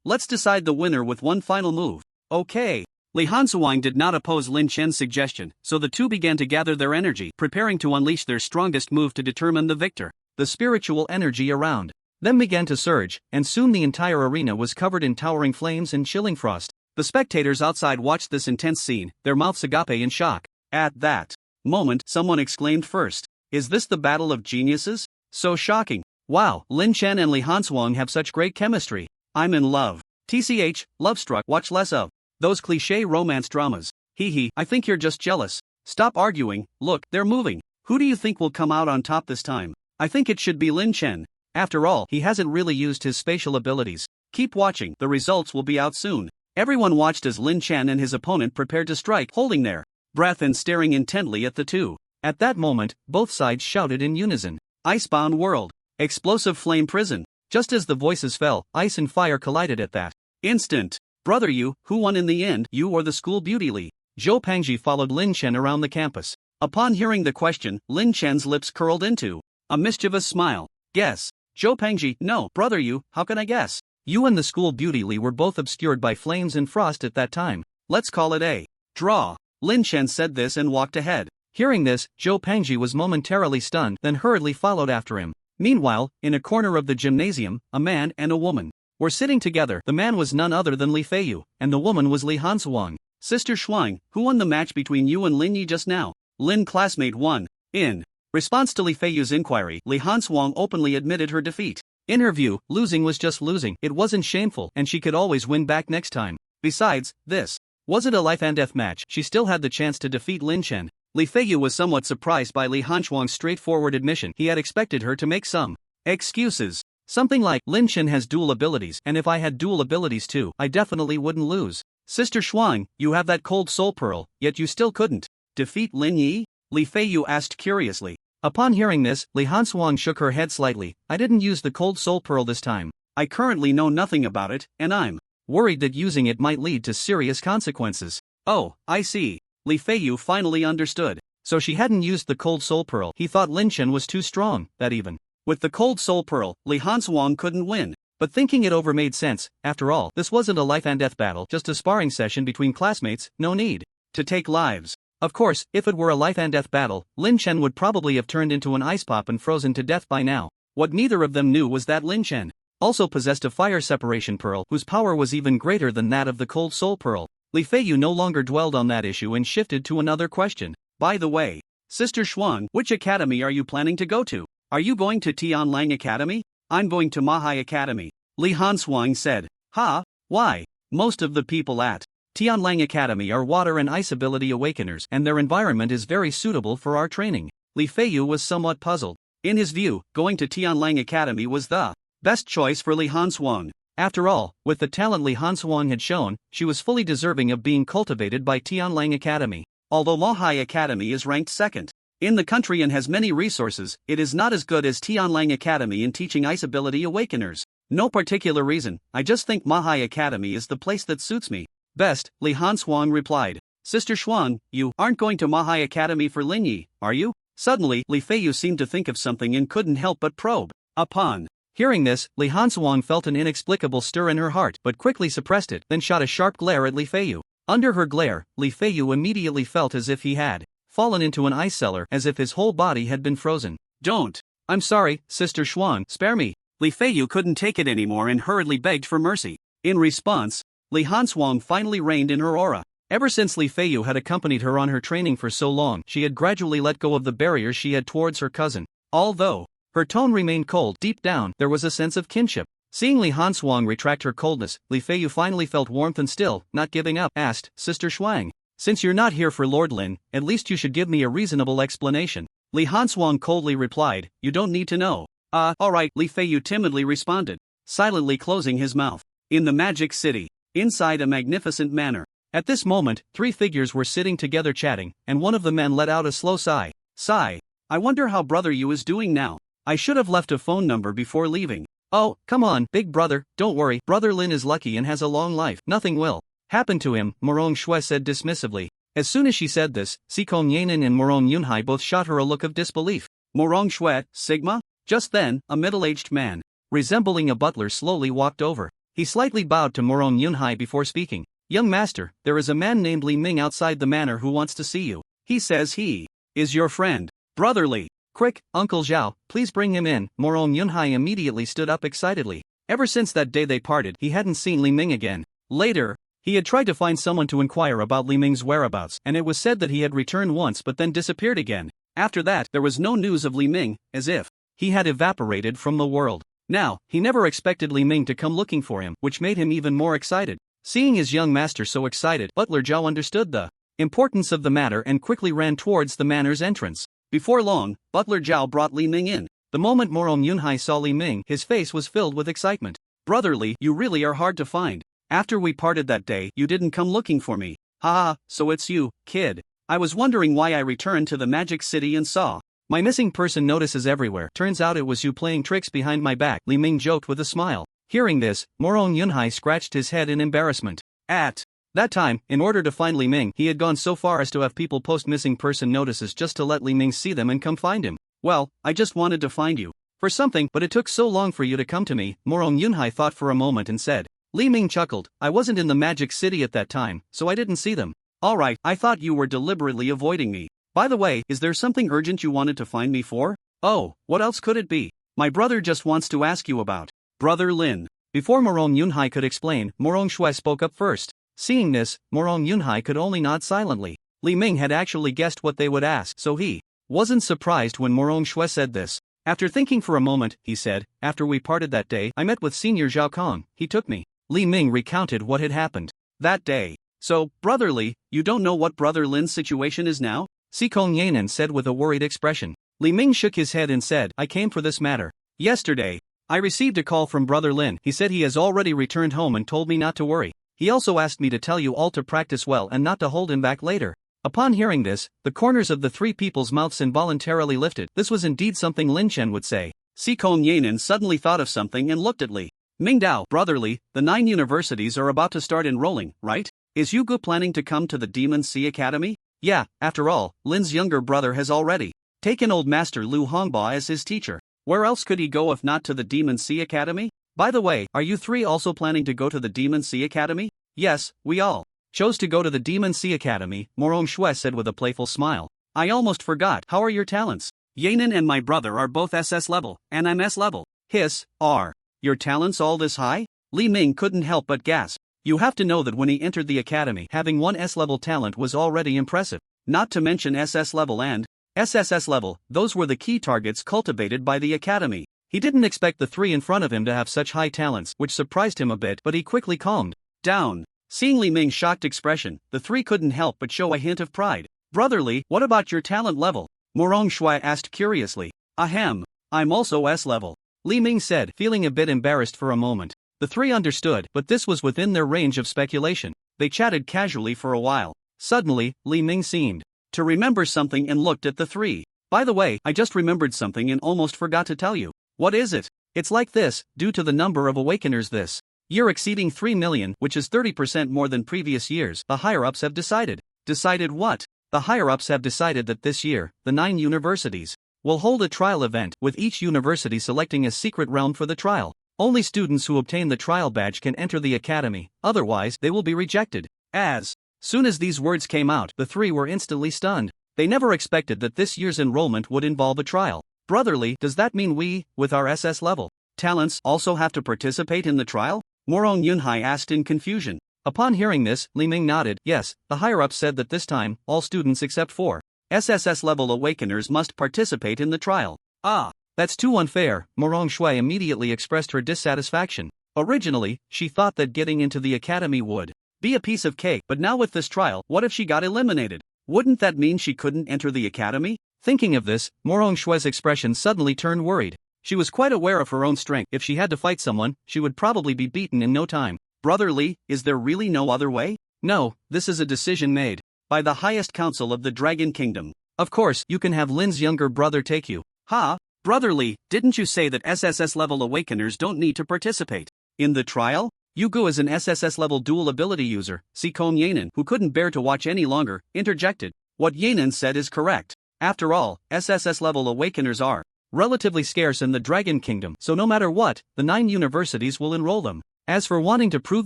Let's decide the winner with one final move. Okay. Li Hansuang did not oppose Lin Chen's suggestion, so the two began to gather their energy, preparing to unleash their strongest move to determine the victor. The spiritual energy around them began to surge, and soon the entire arena was covered in towering flames and chilling frost. The spectators outside watched this intense scene, their mouths agape in shock. At that moment, someone exclaimed first, "Is this the battle of geniuses? So shocking. Wow, Lin Chen and Li Hansuang have such great chemistry. I'm in love. TCH, love-struck, watch less of those cliché romance dramas. Hee, I think you're just jealous. Stop arguing, look, they're moving. Who do you think will come out on top this time? I think it should be Lin Chen. After all, he hasn't really used his spatial abilities. Keep watching, the results will be out soon." Everyone watched as Lin Chen and his opponent prepared to strike, holding their breath and staring intently at the two. At that moment, both sides shouted in unison, "Icebound world! Explosive flame prison!" Just as the voices fell, ice and fire collided at that instant. "Brother Yu, who won in the end, you or the school beauty Li?" Zhou Pangji followed Lin Chen around the campus. Upon hearing the question, Lin Chen's lips curled into a mischievous smile. "Guess." Zhou Pangji, "No, brother Yu, how can I guess? You and the school beauty Li were both obscured by flames and frost at that time. Let's call it a draw." Lin Chen said this and walked ahead. Hearing this, Zhou Pangji was momentarily stunned, then hurriedly followed after him. Meanwhile, in a corner of the gymnasium, a man and a woman were sitting together. The man was none other than Li Feiyu, and the woman was Li Hansuang. "Sister Shuang, who won the match between you and Lin Yi just now?" "Lin Classmate won." In response to Li Feiyu's inquiry, Li Hansuang openly admitted her defeat. In her view, losing was just losing, it wasn't shameful, and she could always win back next time. Besides, this wasn't a life and death match, she still had the chance to defeat Lin Chen. Li Feiyu was somewhat surprised by Li Hansuang's straightforward admission. He had expected her to make some excuses. Something like, "Lin Chen has dual abilities, and if I had dual abilities too, I definitely wouldn't lose. Sister Shuang, you have that cold soul pearl, yet you still couldn't defeat Lin Yi?" Li Feiyu asked curiously. Upon hearing this, Li Hansuang shook her head slightly. "I didn't use the cold soul pearl this time. I currently know nothing about it, and I'm worried that using it might lead to serious consequences." "Oh, I see." Li Feiyu finally understood. So she hadn't used the cold soul pearl. He thought Lin Chen was too strong, that even with the cold soul pearl, Li Hansuang couldn't win. But thinking it over made sense. After all, this wasn't a life and death battle, just a sparring session between classmates, no need to take lives. Of course, if it were a life and death battle, Lin Chen would probably have turned into an ice pop and frozen to death by now. What neither of them knew was that Lin Chen also possessed a fire separation pearl whose power was even greater than that of the cold soul pearl. Li Feiyu no longer dwelled on that issue and shifted to another question. "By the way, Sister Shuang, which academy are you planning to go to? Are you going to Tianlang Academy?" "I'm going to Mahai Academy," Li Hansuang said. "Ha? Why?" "Most of the people at Tianlang Academy are water and ice ability awakeners, and their environment is very suitable for our training." Li Feiyu was somewhat puzzled. In his view, going to Tianlang Academy was the best choice for Li Hansuang. After all, with the talent Li Hansuang had shown, she was fully deserving of being cultivated by Tianlang Academy. Although Mahai Academy is ranked second in the country and has many resources, it is not as good as Tianlang Academy in teaching ice ability awakeners. "No particular reason, I just think Mahai Academy is the place that suits me best," Li Hansuang replied. "Sister Shuang, you aren't going to Mahai Academy for Lin Yi, are you?" Suddenly, Li Feiyu seemed to think of something and couldn't help but probe. Upon hearing this, Li Hansuang felt an inexplicable stir in her heart, but quickly suppressed it, then shot a sharp glare at Li Feiyu. Under her glare, Li Feiyu immediately felt as if he had fallen into an ice cellar, as if his whole body had been frozen. "Don't. I'm sorry, Sister Shuang, spare me." Li Feiyu couldn't take it anymore and hurriedly begged for mercy. In response, Li Hansuang finally reined in her aura. Ever since Li Feiyu had accompanied her on her training for so long, she had gradually let go of the barriers she had towards her cousin. Although her tone remained cold, deep down, there was a sense of kinship. Seeing Li Hansuang retract her coldness, Li Feiyu finally felt warmth and still, not giving up, asked, "Sister Shuang, since you're not here for Lord Lin, at least you should give me a reasonable explanation." Li Hansuang coldly replied, "You don't need to know." Alright," Li Feiyu timidly responded, silently closing his mouth. In the Magic City, inside a magnificent manor. At this moment, three figures were sitting together chatting, and one of the men let out a slow sigh. "I wonder how Brother Yu is doing now. I should have left a phone number before leaving." "Oh, come on, big brother, don't worry, Brother Lin is lucky and has a long life, nothing will happen to him," Morong Shui said dismissively. As soon as she said this, Sikong Yanin and Morong Yunhai both shot her a look of disbelief. Morong Shui, Sigma? Just then, a middle-aged man, resembling a butler, slowly walked over. He slightly bowed to Morong Yunhai before speaking. Young master, there is a man named Li Ming outside the manor who wants to see you. He says he is your friend. Brotherly. Quick, Uncle Zhao, please bring him in. Morong Yunhai immediately stood up excitedly. Ever since that day they parted, he hadn't seen Li Ming again. Later, he had tried to find someone to inquire about Li Ming's whereabouts, and it was said that he had returned once but then disappeared again. After that, there was no news of Li Ming, as if he had evaporated from the world. Now, he never expected Li Ming to come looking for him, which made him even more excited. Seeing his young master so excited, Butler Zhao understood the importance of the matter and quickly ran towards the manor's entrance. Before long, Butler Zhao brought Li Ming in. The moment Morong Yunhai saw Li Ming, his face was filled with excitement. Brotherly, you really are hard to find. After we parted that day, you didn't come looking for me. Haha, so it's you, kid. I was wondering why I returned to the Magic City and saw my missing person notices everywhere. Turns out it was you playing tricks behind my back, Li Ming joked with a smile. Hearing this, Morong Yunhai scratched his head in embarrassment. At that time, in order to find Li Ming, he had gone so far as to have people post missing person notices just to let Li Ming see them and come find him. Well, I just wanted to find you for something, but it took so long for you to come to me. Morong Yunhai thought for a moment and said. Li Ming chuckled. I wasn't in the Magic City at that time, so I didn't see them. Alright, I thought you were deliberately avoiding me. By the way, is there something urgent you wanted to find me for? Oh, what else could it be? My brother just wants to ask you about Brother Lin. Before Morong Yunhai could explain, Morong Shui spoke up first. Seeing this, Morong Yunhai could only nod silently. Li Ming had actually guessed what they would ask, so he wasn't surprised when Morong Shui said this. After thinking for a moment, he said, after we parted that day, I met with Senior Zhao Kong. He took me. Li Ming recounted what had happened that day. So, brotherly, you don't know what Brother Lin's situation is now? Si Kong Yanan said with a worried expression. Li Ming shook his head and said, I came for this matter. Yesterday, I received a call from Brother Lin. He said he has already returned home and told me not to worry. He also asked me to tell you all to practice well and not to hold him back later. Upon hearing this, the corners of the three people's mouths involuntarily lifted. This was indeed something Lin Chen would say. Si Kong Yanan suddenly thought of something and looked at Li Mingdao. Brotherly, the 9 universities are about to start enrolling, right? Is Yugu planning to come to the Demon Sea Academy? Yeah, after all, Lin's younger brother has already taken old master Lu Hongba as his teacher. Where else could he go if not to the Demon Sea Academy? By the way, are you three also planning to go to the Demon Sea Academy? Yes, we all chose to go to the Demon Sea Academy, Morong Shui said with a playful smile. I almost forgot. How are your talents? Yanan and my brother are both SS level, and I'm S level. Hiss, are your talents all this high? Li Ming couldn't help but gasp. You have to know that when he entered the academy, having one S-level talent was already impressive. Not to mention SS level and SSS level, those were the key targets cultivated by the academy. He didn't expect the three in front of him to have such high talents, which surprised him a bit, but he quickly calmed down. Seeing Li Ming's shocked expression, the three couldn't help but show a hint of pride. Brotherly, what about your talent level? Morong Shui asked curiously. Ahem, I'm also S level. Li Ming said, feeling a bit embarrassed for a moment. The three understood, but this was within their range of speculation. They chatted casually for a while. Suddenly, Li Ming seemed to remember something and looked at the three. By the way, I just remembered something and almost forgot to tell you. What is it? It's like this, due to the number of awakeners this year exceeding 3 million, which is 30% more than previous years, the higher-ups have decided. Decided what? The higher-ups have decided that this year, the 9 universities will hold a trial event, with each university selecting a secret realm for the trial. Only students who obtain the trial badge can enter the academy, otherwise they will be rejected. As soon as these words came out, the three were instantly stunned. They never expected that this year's enrollment would involve a trial. Brotherly, does that mean we, with our SS level talents, also have to participate in the trial? Morong Yunhai asked in confusion. Upon hearing this, Li Ming nodded. Yes, the higher-ups said that this time, all students except 4 SSS level awakeners must participate in the trial. Ah, that's too unfair. Morong Shui immediately expressed her dissatisfaction. Originally, she thought that getting into the academy would be a piece of cake, but now with this trial, what if she got eliminated? Wouldn't that mean she couldn't enter the academy? Thinking of this, Morong Shui's expression suddenly turned worried. She was quite aware of her own strength. If she had to fight someone, she would probably be beaten in no time. Brotherly, is there really no other way? No, this is a decision made by the highest council of the Dragon Kingdom. Of course, you can have Lin's younger brother take you. Ha? Brotherly, didn't you say that SSS level awakeners don't need to participate in the trial? Yugu is an SSS level dual ability user. Si Kong Yanan, who couldn't bear to watch any longer, interjected. What Yanan said is correct. After all, SSS-level awakeners are relatively scarce in the Dragon Kingdom, so no matter what, the 9 universities will enroll them. As for wanting to prove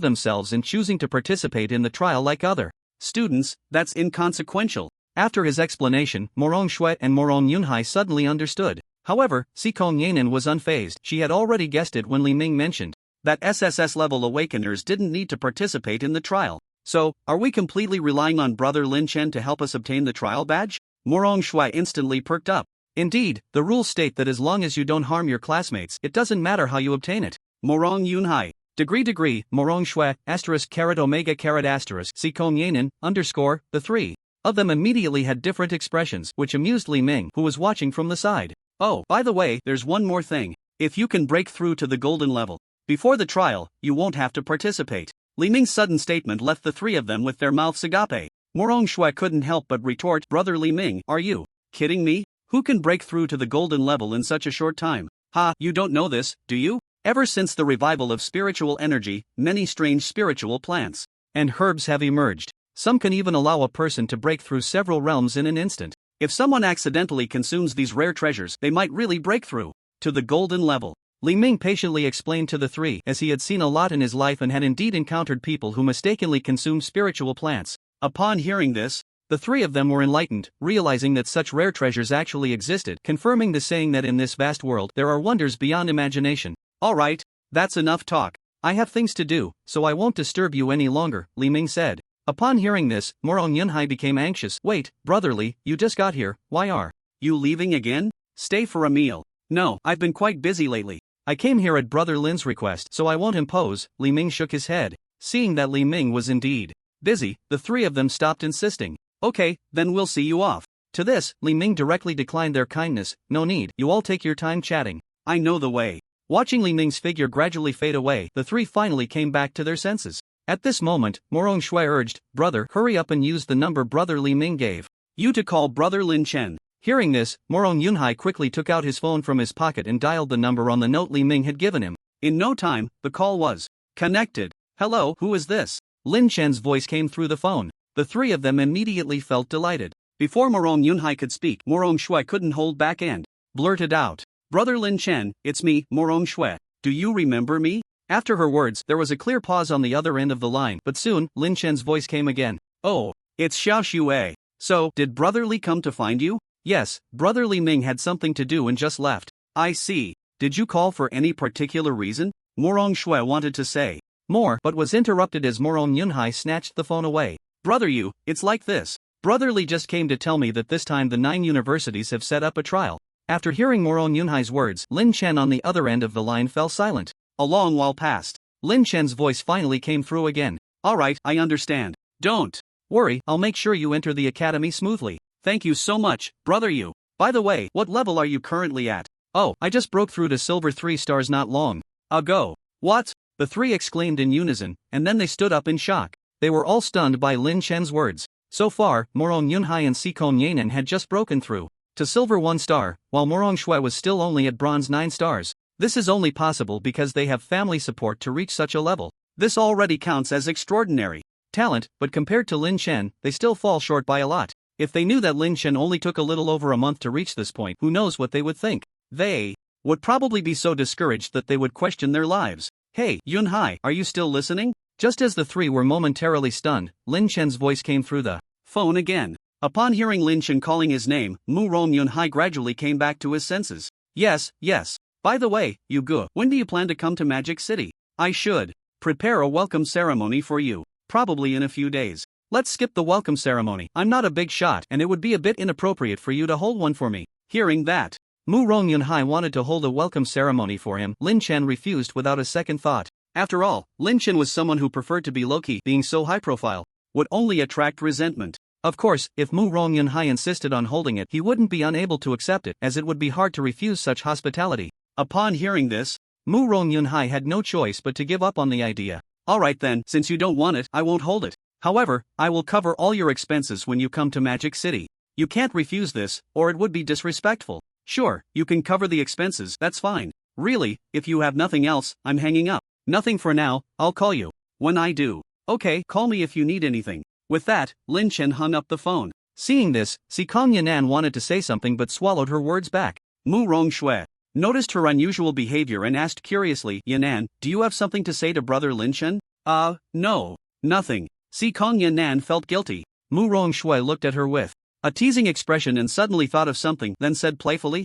themselves and choosing to participate in the trial like other students, that's inconsequential. After his explanation, Morong Shui and Morong Yunhai suddenly understood. However, Sikong Yanin was unfazed. She had already guessed it when Li Ming mentioned that SSS-level awakeners didn't need to participate in the trial. So, are we completely relying on Brother Lin Chen to help us obtain the trial badge? Morong Shui instantly perked up. Indeed, the rules state that as long as you don't harm your classmates, it doesn't matter how you obtain it. Morong Yunhai. Degree, Morong Shui, *, omega, Sikong Yanin, _ the 3 of them immediately had different expressions, which amused Li Ming, who was watching from the side. Oh, by the way, there's one more thing. If you can break through to the golden level before the trial, you won't have to participate. Li Ming's sudden statement left the 3 of them with their mouths agape. Morong Shui couldn't help but retort, Brother Li Ming, are you kidding me? Who can break through to the golden level in such a short time? Ha, you don't know this, do you? Ever since the revival of spiritual energy, many strange spiritual plants and herbs have emerged. Some can even allow a person to break through several realms in an instant. If someone accidentally consumes these rare treasures, they might really break through to the golden level. Li Ming patiently explained to the 3, as he had seen a lot in his life and had indeed encountered people who mistakenly consumed spiritual plants. Upon hearing this, the 3 of them were enlightened, realizing that such rare treasures actually existed, confirming the saying that in this vast world there are wonders beyond imagination. Alright, that's enough talk. I have things to do, so I won't disturb you any longer, Li Ming said. Upon hearing this, Morong Yunhai became anxious. Wait, Brother Li, you just got here, why are you leaving again? Stay for a meal. No, I've been quite busy lately. I came here at Brother Lin's request, so I won't impose. Li Ming shook his head. Seeing that Li Ming was indeed busy, the 3 of them stopped insisting. Okay, then we'll see you off. To this, Li Ming directly declined their kindness. No need, you all take your time chatting. I know the way. Watching Li Ming's figure gradually fade away, the 3 finally came back to their senses. At this moment, Morong Shui urged, Brother, hurry up and use the number Brother Li Ming gave you to call Brother Lin Chen. Hearing this, Morong Yunhai quickly took out his phone from his pocket and dialed the number on the note Li Ming had given him. In no time, the call was connected. Hello, who is this? Lin Chen's voice came through the phone. The 3 of them immediately felt delighted. Before Morong Yunhai could speak, Morong Shui couldn't hold back and blurted out, Brother Lin Chen, it's me, Morong Shui. Do you remember me? After her words, there was a clear pause on the other end of the line, but soon, Lin Chen's voice came again. Oh, it's Xiao Xue. So, did Brother Li come to find you? Yes, Brother Li Ming had something to do and just left. I see. Did you call for any particular reason? Morong Shui wanted to say more, but was interrupted as Morong Yunhai snatched the phone away. Brother you, it's like this. Brother Li just came to tell me that this time the 9 universities have set up a trial. After hearing Morong Yunhai's words, Lin Chen on the other end of the line fell silent. A long while passed. Lin Chen's voice finally came through again. Alright, I understand. Don't worry, I'll make sure you enter the academy smoothly. Thank you so much, Brother you. By the way, what level are you currently at? Oh, I just broke through to Silver 3 stars not long ago. What? The 3 exclaimed in unison, and then they stood up in shock. They were all stunned by Lin Chen's words. So far, Morong Yunhai and Sikong Yanin had just broken through to Silver 1 star, while Morong Shui was still only at Bronze 9 stars. This is only possible because they have family support to reach such a level. This already counts as extraordinary talent, but compared to Lin Chen, they still fall short by a lot. If they knew that Lin Chen only took a little over a month to reach this point, who knows what they would think? They would probably be so discouraged that they would question their lives. Hey, Yunhai, are you still listening? Just as the 3 were momentarily stunned, Lin Chen's voice came through the phone again. Upon hearing Lin Chen calling his name, Morong Yunhai gradually came back to his senses. Yes. By the way, you go. When do you plan to come to Magic City? I should prepare a welcome ceremony for you. Probably in a few days. Let's skip the welcome ceremony. I'm not a big shot, and it would be a bit inappropriate for you to hold one for me. Hearing that, Morong Yunhai wanted to hold a welcome ceremony for him. Lin Chen refused without a second thought. After all, Lin Chen was someone who preferred to be low-key. Being so high-profile would only attract resentment. Of course, if Morong Yunhai insisted on holding it, he wouldn't be unable to accept it, as it would be hard to refuse such hospitality. Upon hearing this, Morong Yunhai had no choice but to give up on the idea. Alright then, since you don't want it, I won't hold it. However, I will cover all your expenses when you come to Magic City. You can't refuse this, or it would be disrespectful. Sure, you can cover the expenses, that's fine. Really, if you have nothing else, I'm hanging up. Nothing for now, I'll call you when I do. Okay, call me if you need anything. With that, Lin Chen hung up the phone. Seeing this, Sikong Yanan wanted to say something but swallowed her words back. Mu Rongshui noticed her unusual behavior and asked curiously, Yanan, do you have something to say to brother Lynch? No. Nothing. Sikong Yanan felt guilty. Mu Rongshui looked at her with a teasing expression and suddenly thought of something, then said playfully,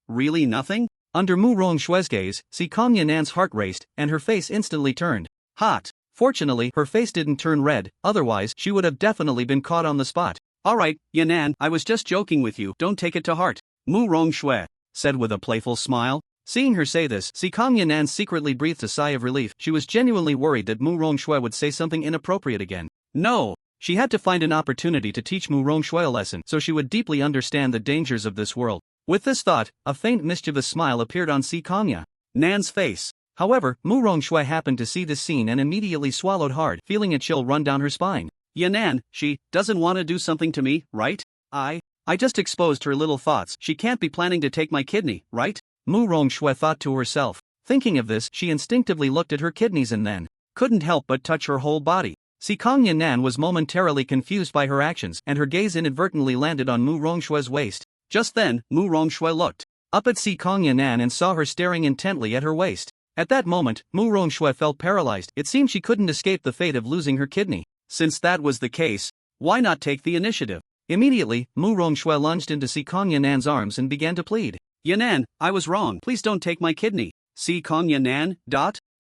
really nothing? Under Mu Rongshui's gaze, Sikong Yanan's heart raced, and her face instantly turned hot. Fortunately, her face didn't turn red, otherwise she would have definitely been caught on the spot. Alright, Yanan, I was just joking with you, don't take it to heart. Mu Rongshui said with a playful smile. Seeing her say this, Sikong Yanan secretly breathed a sigh of relief. She was genuinely worried that Mu Rongshui would say something inappropriate again. No! She had to find an opportunity to teach Mu Rongshui a lesson so she would deeply understand the dangers of this world. With this thought, a faint mischievous smile appeared on Sikong Yanan's face. However, Mu Rongshui happened to see this scene and immediately swallowed hard, feeling a chill run down her spine. Yanan, she doesn't want to do something to me, right? I just exposed her little thoughts. She can't be planning to take my kidney, right? Mu Rongshui thought to herself. Thinking of this, she instinctively looked at her kidneys and then couldn't help but touch her whole body. Sikong Yanan was momentarily confused by her actions, and her gaze inadvertently landed on Mu Rongshui's waist. Just then, Mu Rongshui looked up at Sikong Yanan and saw her staring intently at her waist. At that moment, Mu Rongshui felt paralyzed. It seemed she couldn't escape the fate of losing her kidney. Since that was the case, why not take the initiative? Immediately, Mu Rongshui lunged into Sikong Yanan's arms and began to plead. Yanan, I was wrong. Please don't take my kidney. Sikong Yanan,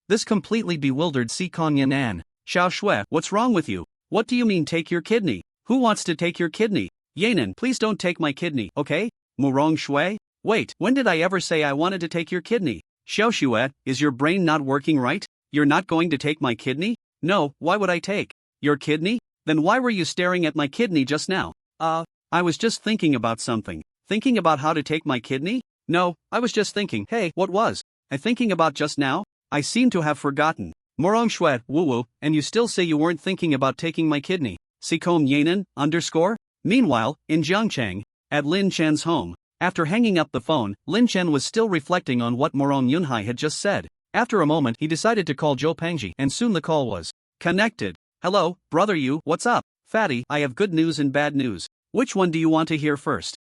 This completely bewildered Sikong Yanan. Xiao Shui, what's wrong with you? What do you mean take your kidney? Who wants to take your kidney? Yanan, please don't take my kidney, okay? Mu Rongshui? Wait, when did I ever say I wanted to take your kidney? Xiao Shui, is your brain not working right? You're not going to take my kidney? No, why would I take your kidney? Then why were you staring at my kidney just now? I was just thinking about something. Thinking about how to take my kidney? No, I was just thinking, hey, what was I thinking about just now? I seem to have forgotten. Mu Rongshui, woo-woo, and you still say you weren't thinking about taking my kidney. Sikong Yanan, _? Meanwhile, in Jiangcheng, at Lin Chen's home, after hanging up the phone, Lin Chen was still reflecting on what Morong Yunhai had just said. After a moment, he decided to call Zhou Pengji, and soon the call was connected. Hello, brother Yu, what's up? Fatty, I have good news and bad news. Which one do you want to hear first?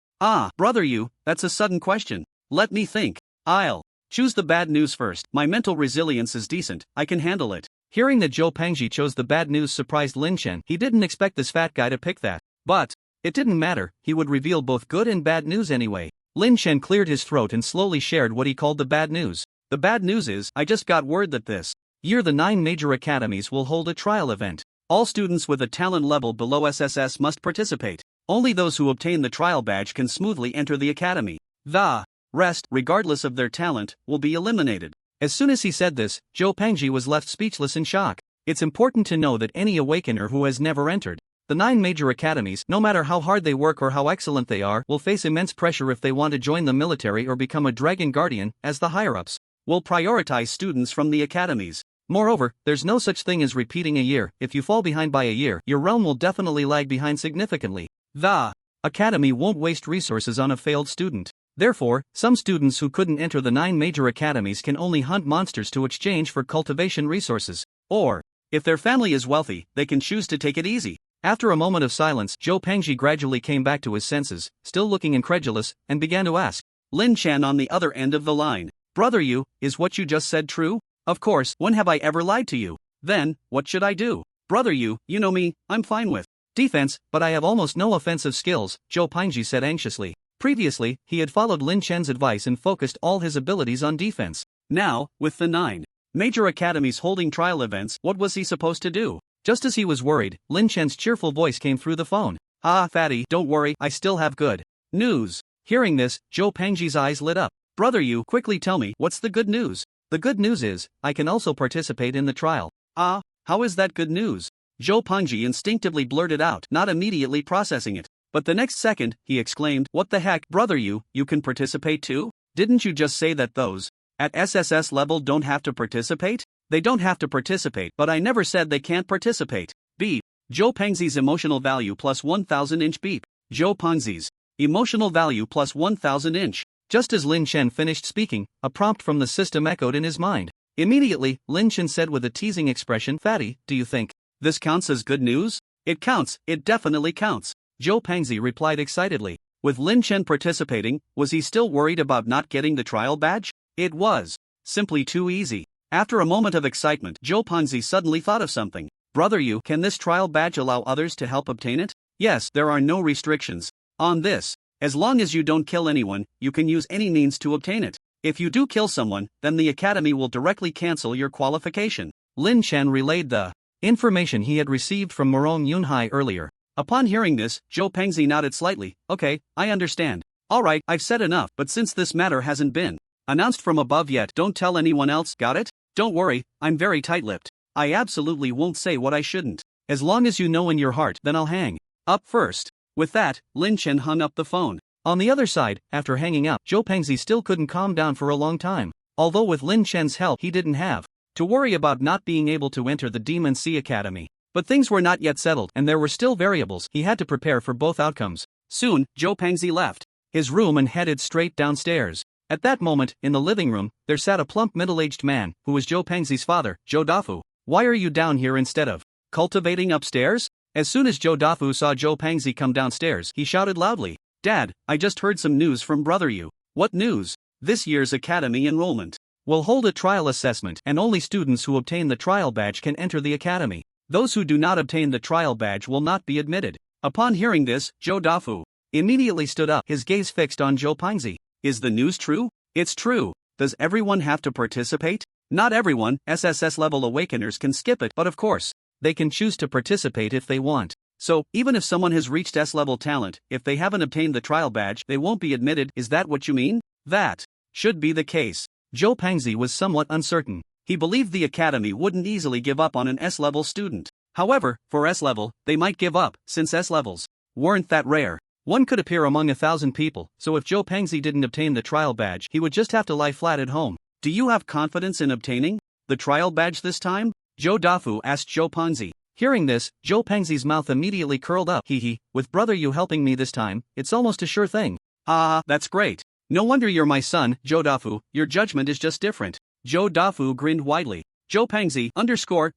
Brother Yu, that's a sudden question. Let me think. I'll choose the bad news first. My mental resilience is decent, I can handle it. Hearing that Zhou Pengji chose the bad news surprised Lin Chen. He didn't expect this fat guy to pick that. But it didn't matter, he would reveal both good and bad news anyway. Lin Chen cleared his throat and slowly shared what he called the bad news. The bad news is, I just got word that this year the 9 major academies will hold a trial event. All students with a talent level below SSS must participate. Only those who obtain the trial badge can smoothly enter the academy. The rest, regardless of their talent, will be eliminated. As soon as he said this, Zhou Pengji was left speechless in shock. It's important to know that any awakener who has never entered the 9 major academies, no matter how hard they work or how excellent they are, will face immense pressure if they want to join the military or become a dragon guardian, as the higher-ups will prioritize students from the academies. Moreover, there's no such thing as repeating a year. If you fall behind by a year, your realm will definitely lag behind significantly. The academy won't waste resources on a failed student. Therefore, some students who couldn't enter the 9 major academies can only hunt monsters to exchange for cultivation resources. Or, if their family is wealthy, they can choose to take it easy. After a moment of silence, Zhou Pengji gradually came back to his senses, still looking incredulous, and began to ask. Lin Chen on the other end of the line. Brother Yu, is what you just said true? Of course, when have I ever lied to you? Then, what should I do? Brother Yu, you know me, I'm fine with defense, but I have almost no offensive skills, Zhou Pengji said anxiously. Previously, he had followed Lin Chen's advice and focused all his abilities on defense. Now, with the 9 major academies holding trial events, what was he supposed to do? Just as he was worried, Lin Chen's cheerful voice came through the phone. Fatty, don't worry, I still have good news. Hearing this, Zhou Pengji's eyes lit up. Brother Yu, quickly tell me, what's the good news? The good news is, I can also participate in the trial. How is that good news? Zhou Pengji instinctively blurted out, not immediately processing it. But the next second, he exclaimed, what the heck, brother Yu, you can participate too? Didn't you just say that those at SSS level don't have to participate? They don't have to participate, but I never said they can't participate. Beep. Zhou Pengji's emotional value plus 1000 inch beep. Zhou Pengji's emotional value plus 1000 inch. Just as Lin Chen finished speaking, a prompt from the system echoed in his mind. Immediately, Lin Chen said with a teasing expression, Fatty, do you think this counts as good news? It counts, it definitely counts. Zhou Pengzi replied excitedly. With Lin Chen participating, was he still worried about not getting the trial badge? It was simply too easy. After a moment of excitement, Zhou Pengzi suddenly thought of something. Brother Yu, can this trial badge allow others to help obtain it? Yes, there are no restrictions on this. As long as you don't kill anyone, you can use any means to obtain it. If you do kill someone, then the academy will directly cancel your qualification. Lin Chen relayed the information he had received from Marrow Yunhai earlier. Upon hearing this, Zhou Pengzi nodded slightly. Okay, I understand. Alright, I've said enough, but since this matter hasn't been announced from above yet, don't tell anyone else, got it? Don't worry, I'm very tight-lipped. I absolutely won't say what I shouldn't. As long as you know in your heart, then I'll hang up first. With that, Lin Chen hung up the phone. On the other side, after hanging up, Zhou Pengzi still couldn't calm down for a long time. Although with Lin Chen's help he didn't have to worry about not being able to enter the Demon Sea Academy. But things were not yet settled and there were still variables. He had to prepare for both outcomes. Soon, Zhou Pengzi left his room and headed straight downstairs. At that moment, in the living room, there sat a plump middle-aged man, who was Zhou Pengzi's father, Zhou Dafu. Why are you down here instead of cultivating upstairs? As soon as Zhou Dafu saw Zhou Pengzi come downstairs, he shouted loudly, Dad, I just heard some news from Brother Yu. What news? This year's academy enrollment will hold a trial assessment and only students who obtain the trial badge can enter the academy. Those who do not obtain the trial badge will not be admitted. Upon hearing this, Zhou Dafu immediately stood up, his gaze fixed on Zhou Pengzi. Is the news true? It's true. Does everyone have to participate? Not everyone. SSS level awakeners can skip it, but of course, they can choose to participate if they want. So, even if someone has reached S-level talent, if they haven't obtained the trial badge, they won't be admitted. Is that what you mean? That should be the case. Zhou Pengzi was somewhat uncertain. He believed the academy wouldn't easily give up on an S-level student. However, for S-level, they might give up, since S-levels weren't that rare. One could appear among 1,000 people, so if Zhou Pengzi didn't obtain the trial badge, he would just have to lie flat at home. Do you have confidence in obtaining the trial badge this time? Zhou Dafu asked Zhou Pengzi. Hearing this, Zhou Pengzi's mouth immediately curled up. Hee, with Brother Yu helping me this time, it's almost a sure thing. Ah, that's great. No wonder you're my son, Zhou Dafu, your judgment is just different. Zhou Dafu grinned widely. Zhou Pengzi,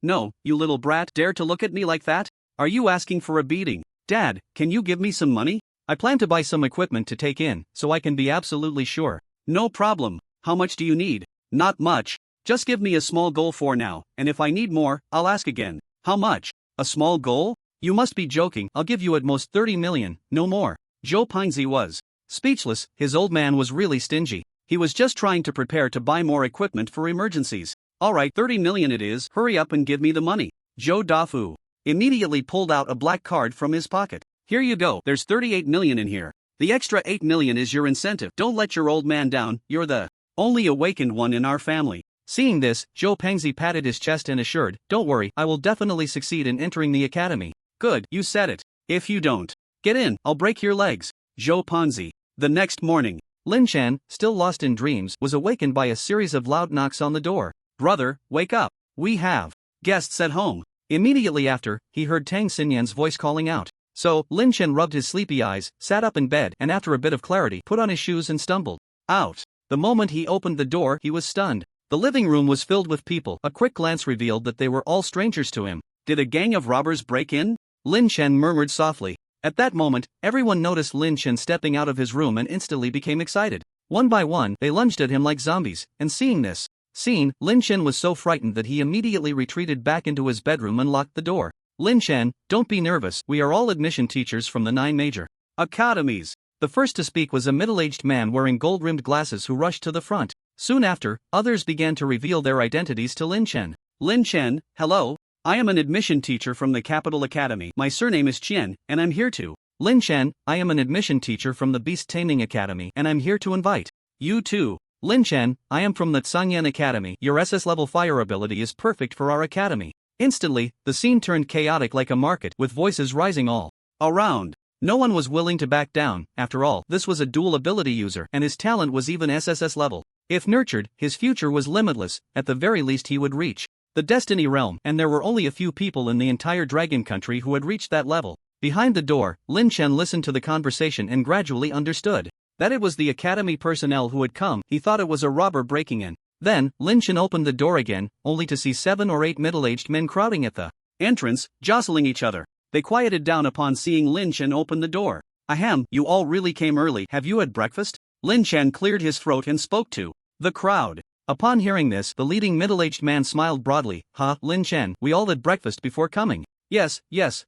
no, you little brat, dare to look at me like that? Are you asking for a beating? Dad, can you give me some money? I plan to buy some equipment to take in, so I can be absolutely sure. No problem. How much do you need? Not much. Just give me a small goal for now, and if I need more, I'll ask again. How much? A small goal? You must be joking. I'll give you at most 30 million, no more. Zhou Pengzi was speechless. His old man was really stingy. He was just trying to prepare to buy more equipment for emergencies. Alright, 30 million it is. Hurry up and give me the money. Zhou Dafu immediately pulled out a black card from his pocket. Here you go, there's 38 million in here. The extra 8 million is your incentive. Don't let your old man down, you're the only awakened one in our family. Seeing this, Zhou Pengzi patted his chest and assured, don't worry, I will definitely succeed in entering the academy. Good, you said it. If you don't get in, I'll break your legs. Zhou Pengzi. The next morning, Lin Chen, still lost in dreams, was awakened by a series of loud knocks on the door. Brother, wake up. We have guests at home. Immediately after, he heard Tang Xinyan's voice calling out. So, Lin Chen rubbed his sleepy eyes, sat up in bed, and after a bit of clarity, put on his shoes and stumbled out. The moment he opened the door, he was stunned. The living room was filled with people. A quick glance revealed that they were all strangers to him. Did a gang of robbers break in? Lin Chen murmured softly. At that moment, everyone noticed Lin Chen stepping out of his room and instantly became excited. One by one, they lunged at him like zombies, and seeing this scene, Lin Chen was so frightened that he immediately retreated back into his bedroom and locked the door. Lin Chen, don't be nervous, we are all admission teachers from the 9 major academies. The first to speak was a middle-aged man wearing gold-rimmed glasses who rushed to the front. Soon after, others began to reveal their identities to Lin Chen. Lin Chen, hello. I am an admission teacher from the Capital Academy. My surname is Chen, and I'm here to. Lin Chen, I am an admission teacher from the Beast Taming Academy, and I'm here to invite you too. Lin Chen, I am from the Tsangyan Academy. Your SS level fire ability is perfect for our academy. Instantly, the scene turned chaotic like a market, with voices rising all around. No one was willing to back down. After all, this was a dual ability user, and his talent was even SSS level. If nurtured, his future was limitless. At the very least he would reach the Destiny Realm, and there were only a few people in the entire Dragon Country who had reached that level. Behind the door, Lin Chen listened to the conversation and gradually understood that it was the academy personnel who had come. He thought it was a robber breaking in. Then, Lin Chen opened the door again, only to see 7 or 8 middle-aged men crowding at the entrance, jostling each other. They quieted down upon seeing Lin Chen open the door. Ahem, you all really came early. Have you had breakfast? Lin Chen cleared his throat and spoke to the crowd. Upon hearing this, the leading middle-aged man smiled broadly. Lin Chen, we all had breakfast before coming. Yes,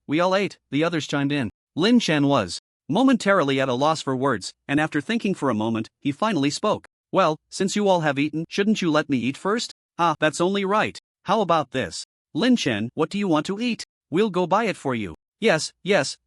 we all ate, the others chimed in. Lin Chen was momentarily at a loss for words, and after thinking for a moment, he finally spoke. Well, since you all have eaten, shouldn't you let me eat first? That's only right. How about this? Lin Chen, what do you want to eat? We'll go buy it for you. Yes,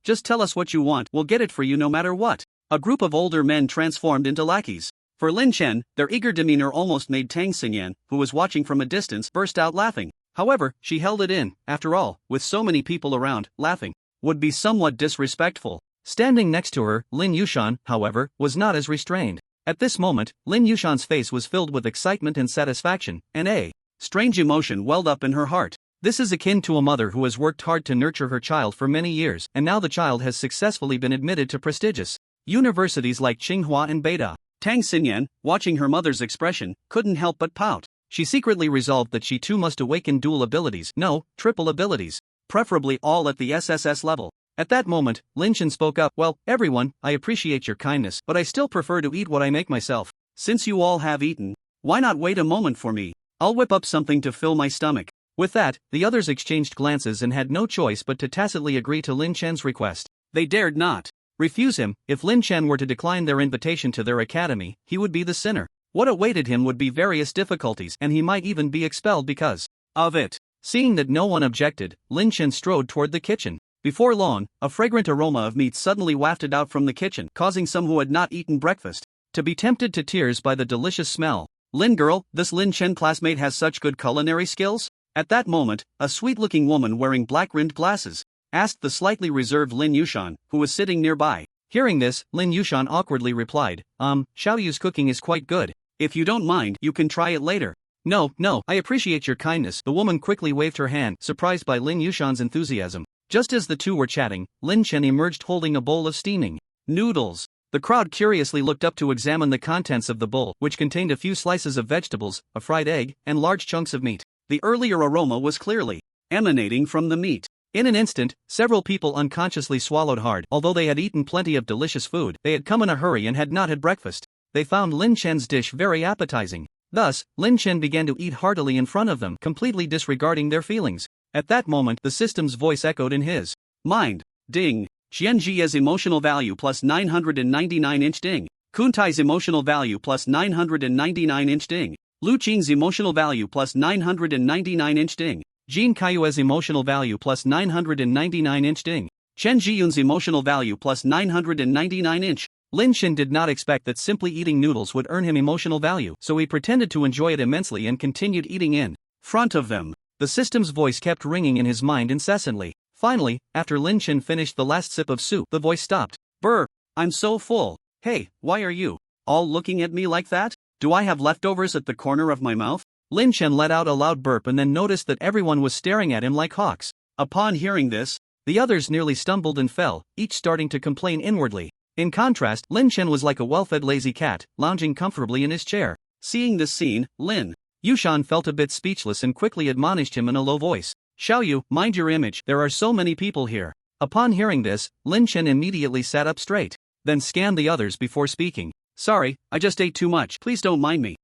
just tell us what you want, we'll get it for you no matter what. A group of older men transformed into lackeys. For Lin Chen, their eager demeanor almost made Tang Xingyan, who was watching from a distance, burst out laughing. However, she held it in. After all, with so many people around, laughing would be somewhat disrespectful. Standing next to her, Lin Yushan, however, was not as restrained. At this moment, Lin Yushan's face was filled with excitement and satisfaction, and a strange emotion welled up in her heart. This is akin to a mother who has worked hard to nurture her child for many years, and now the child has successfully been admitted to prestigious universities like Tsinghua and Beida. Tang Xingyan, watching her mother's expression, couldn't help but pout. She secretly resolved that she too must awaken dual abilities, no, triple abilities, preferably all at the SSS level. At that moment, Lin Chen spoke up. Well, everyone, I appreciate your kindness, but I still prefer to eat what I make myself. Since you all have eaten, why not wait a moment for me? I'll whip up something to fill my stomach. With that, the others exchanged glances and had no choice but to tacitly agree to Lin Chen's request. They dared not refuse him. If Lin Chen were to decline their invitation to their academy, he would be the sinner. What awaited him would be various difficulties, and he might even be expelled because of it. Seeing that no one objected, Lin Chen strode toward the kitchen. Before long, a fragrant aroma of meat suddenly wafted out from the kitchen, causing some who had not eaten breakfast to be tempted to tears by the delicious smell. Lin girl, this Lin Chen classmate has such good culinary skills? At that moment, a sweet-looking woman wearing black-rimmed glasses asked the slightly reserved Lin Yushan, who was sitting nearby. Hearing this, Lin Yushan awkwardly replied, Xiao Yu's cooking is quite good. If you don't mind, you can try it later. No, I appreciate your kindness. The woman quickly waved her hand, surprised by Lin Yushan's enthusiasm. Just as the two were chatting, Lin Chen emerged holding a bowl of steaming noodles. The crowd curiously looked up to examine the contents of the bowl, which contained a few slices of vegetables, a fried egg, and large chunks of meat. The earlier aroma was clearly emanating from the meat. In an instant, several people unconsciously swallowed hard. Although they had eaten plenty of delicious food, they had come in a hurry and had not had breakfast. They found Lin Chen's dish very appetizing. Thus, Lin Chen began to eat heartily in front of them, completely disregarding their feelings. At that moment, the system's voice echoed in his mind. Ding. Qianji's emotional value plus 999 inch ding. Kuntai's emotional value plus 999 inch ding. Lu Qing's emotional value plus 999 inch ding. Jin Kaiyue's emotional value plus 999 inch ding. Chen Jiyun's emotional value plus 999 inch. Lin Chen did not expect that simply eating noodles would earn him emotional value, so he pretended to enjoy it immensely and continued eating in front of them. The system's voice kept ringing in his mind incessantly. Finally, after Lin Chen finished the last sip of soup, the voice stopped. Brr, I'm so full. Hey, why are you all looking at me like that? Do I have leftovers at the corner of my mouth? Lin Chen let out a loud burp and then noticed that everyone was staring at him like hawks. Upon hearing this, the others nearly stumbled and fell, each starting to complain inwardly. In contrast, Lin Chen was like a well-fed lazy cat, lounging comfortably in his chair. Seeing this scene, Lin Yushan felt a bit speechless and quickly admonished him in a low voice. Xiao Yu, mind your image, there are so many people here. Upon hearing this, Lin Chen immediately sat up straight, then scanned the others before speaking. Sorry, I just ate too much, please don't mind me.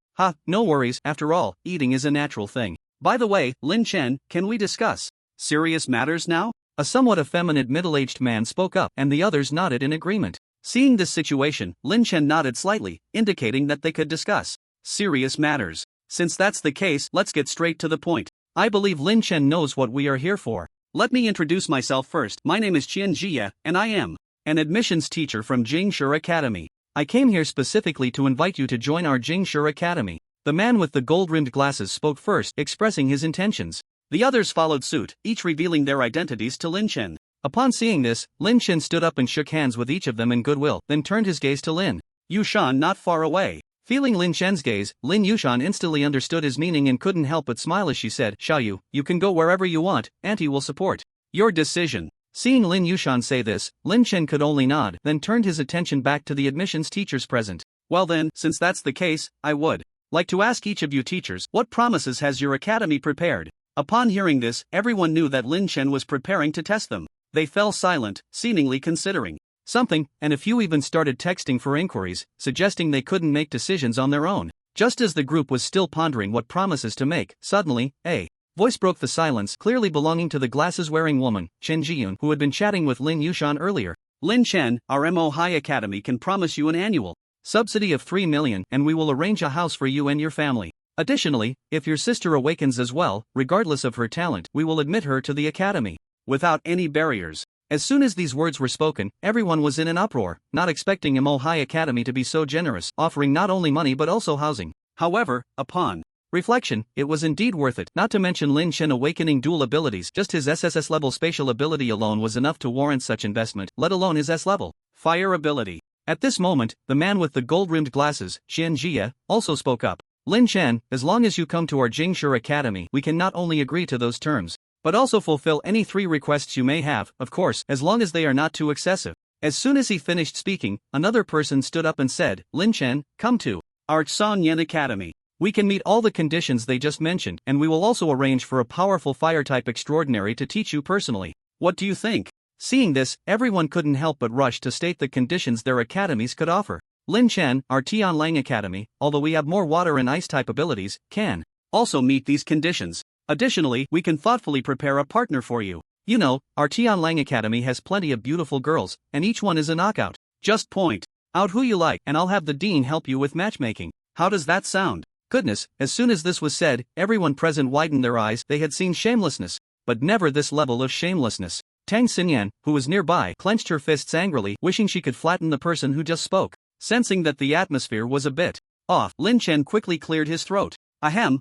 No worries, after all, eating is a natural thing. By the way, Lin Chen, can we discuss serious matters now? A somewhat effeminate middle-aged man spoke up, and the others nodded in agreement. Seeing this situation, Lin Chen nodded slightly, indicating that they could discuss serious matters. Since that's the case, let's get straight to the point. I believe Lin Chen knows what we are here for. Let me introduce myself first. My name is Qian Jie, and I am an admissions teacher from Jingshi Academy. I came here specifically to invite you to join our Jingshi Academy. The man with the gold-rimmed glasses spoke first, expressing his intentions. The others followed suit, each revealing their identities to Lin Chen. Upon seeing this, Lin Chen stood up and shook hands with each of them in goodwill, then turned his gaze to Lin Yushan not far away. Feeling Lin Chen's gaze, Lin Yushan instantly understood his meaning and couldn't help but smile as she said, Xiao Yu, you can go wherever you want, Auntie will support your decision. Seeing Lin Yushan say this, Lin Chen could only nod, then turned his attention back to the admissions teachers present. Well then, since that's the case, I would like to ask each of you teachers, what promises has your academy prepared? Upon hearing this, everyone knew that Lin Chen was preparing to test them. They fell silent, seemingly considering something, and a few even started texting for inquiries, suggesting they couldn't make decisions on their own. Just as the group was still pondering what promises to make, suddenly, a voice broke the silence, clearly belonging to the glasses-wearing woman, Chen Jiyun, who had been chatting with Lin Yushan earlier. Lin Chen, our MO High Academy can promise you an annual subsidy of 3 million, and we will arrange a house for you and your family. Additionally, if your sister awakens as well, regardless of her talent, we will admit her to the academy without any barriers. As soon as these words were spoken, everyone was in an uproar, not expecting MO High Academy to be so generous, offering not only money but also housing. However, upon reflection, it was indeed worth it, not to mention Lin Chen awakening dual abilities. Just his SSS level spatial ability alone was enough to warrant such investment, let alone his S level fire ability. At this moment, the man with the gold-rimmed glasses, Xian Jia, also spoke up. Lin Chen, as long as you come to our Jingshi Academy, we can not only agree to those terms, but also fulfill any 3 requests you may have, of course, as long as they are not too excessive. As soon as he finished speaking, another person stood up and said, Lin Chen, come to our Song Yen Academy. We can meet all the conditions they just mentioned, and we will also arrange for a powerful fire-type extraordinary to teach you personally. What do you think? Seeing this, everyone couldn't help but rush to state the conditions their academies could offer. Lin Chen, our Tianlang Academy, although we have more water and ice-type abilities, can also meet these conditions. Additionally, we can thoughtfully prepare a partner for you. You know, our Tianlang Academy has plenty of beautiful girls, and each one is a knockout. Just point out who you like, and I'll have the dean help you with matchmaking. How does that sound? Goodness, as soon as this was said, everyone present widened their eyes. They had seen shamelessness, but never this level of shamelessness. Tang Xinyan, who was nearby, clenched her fists angrily, wishing she could flatten the person who just spoke. Sensing that the atmosphere was a bit off, Lin Chen quickly cleared his throat. Ahem,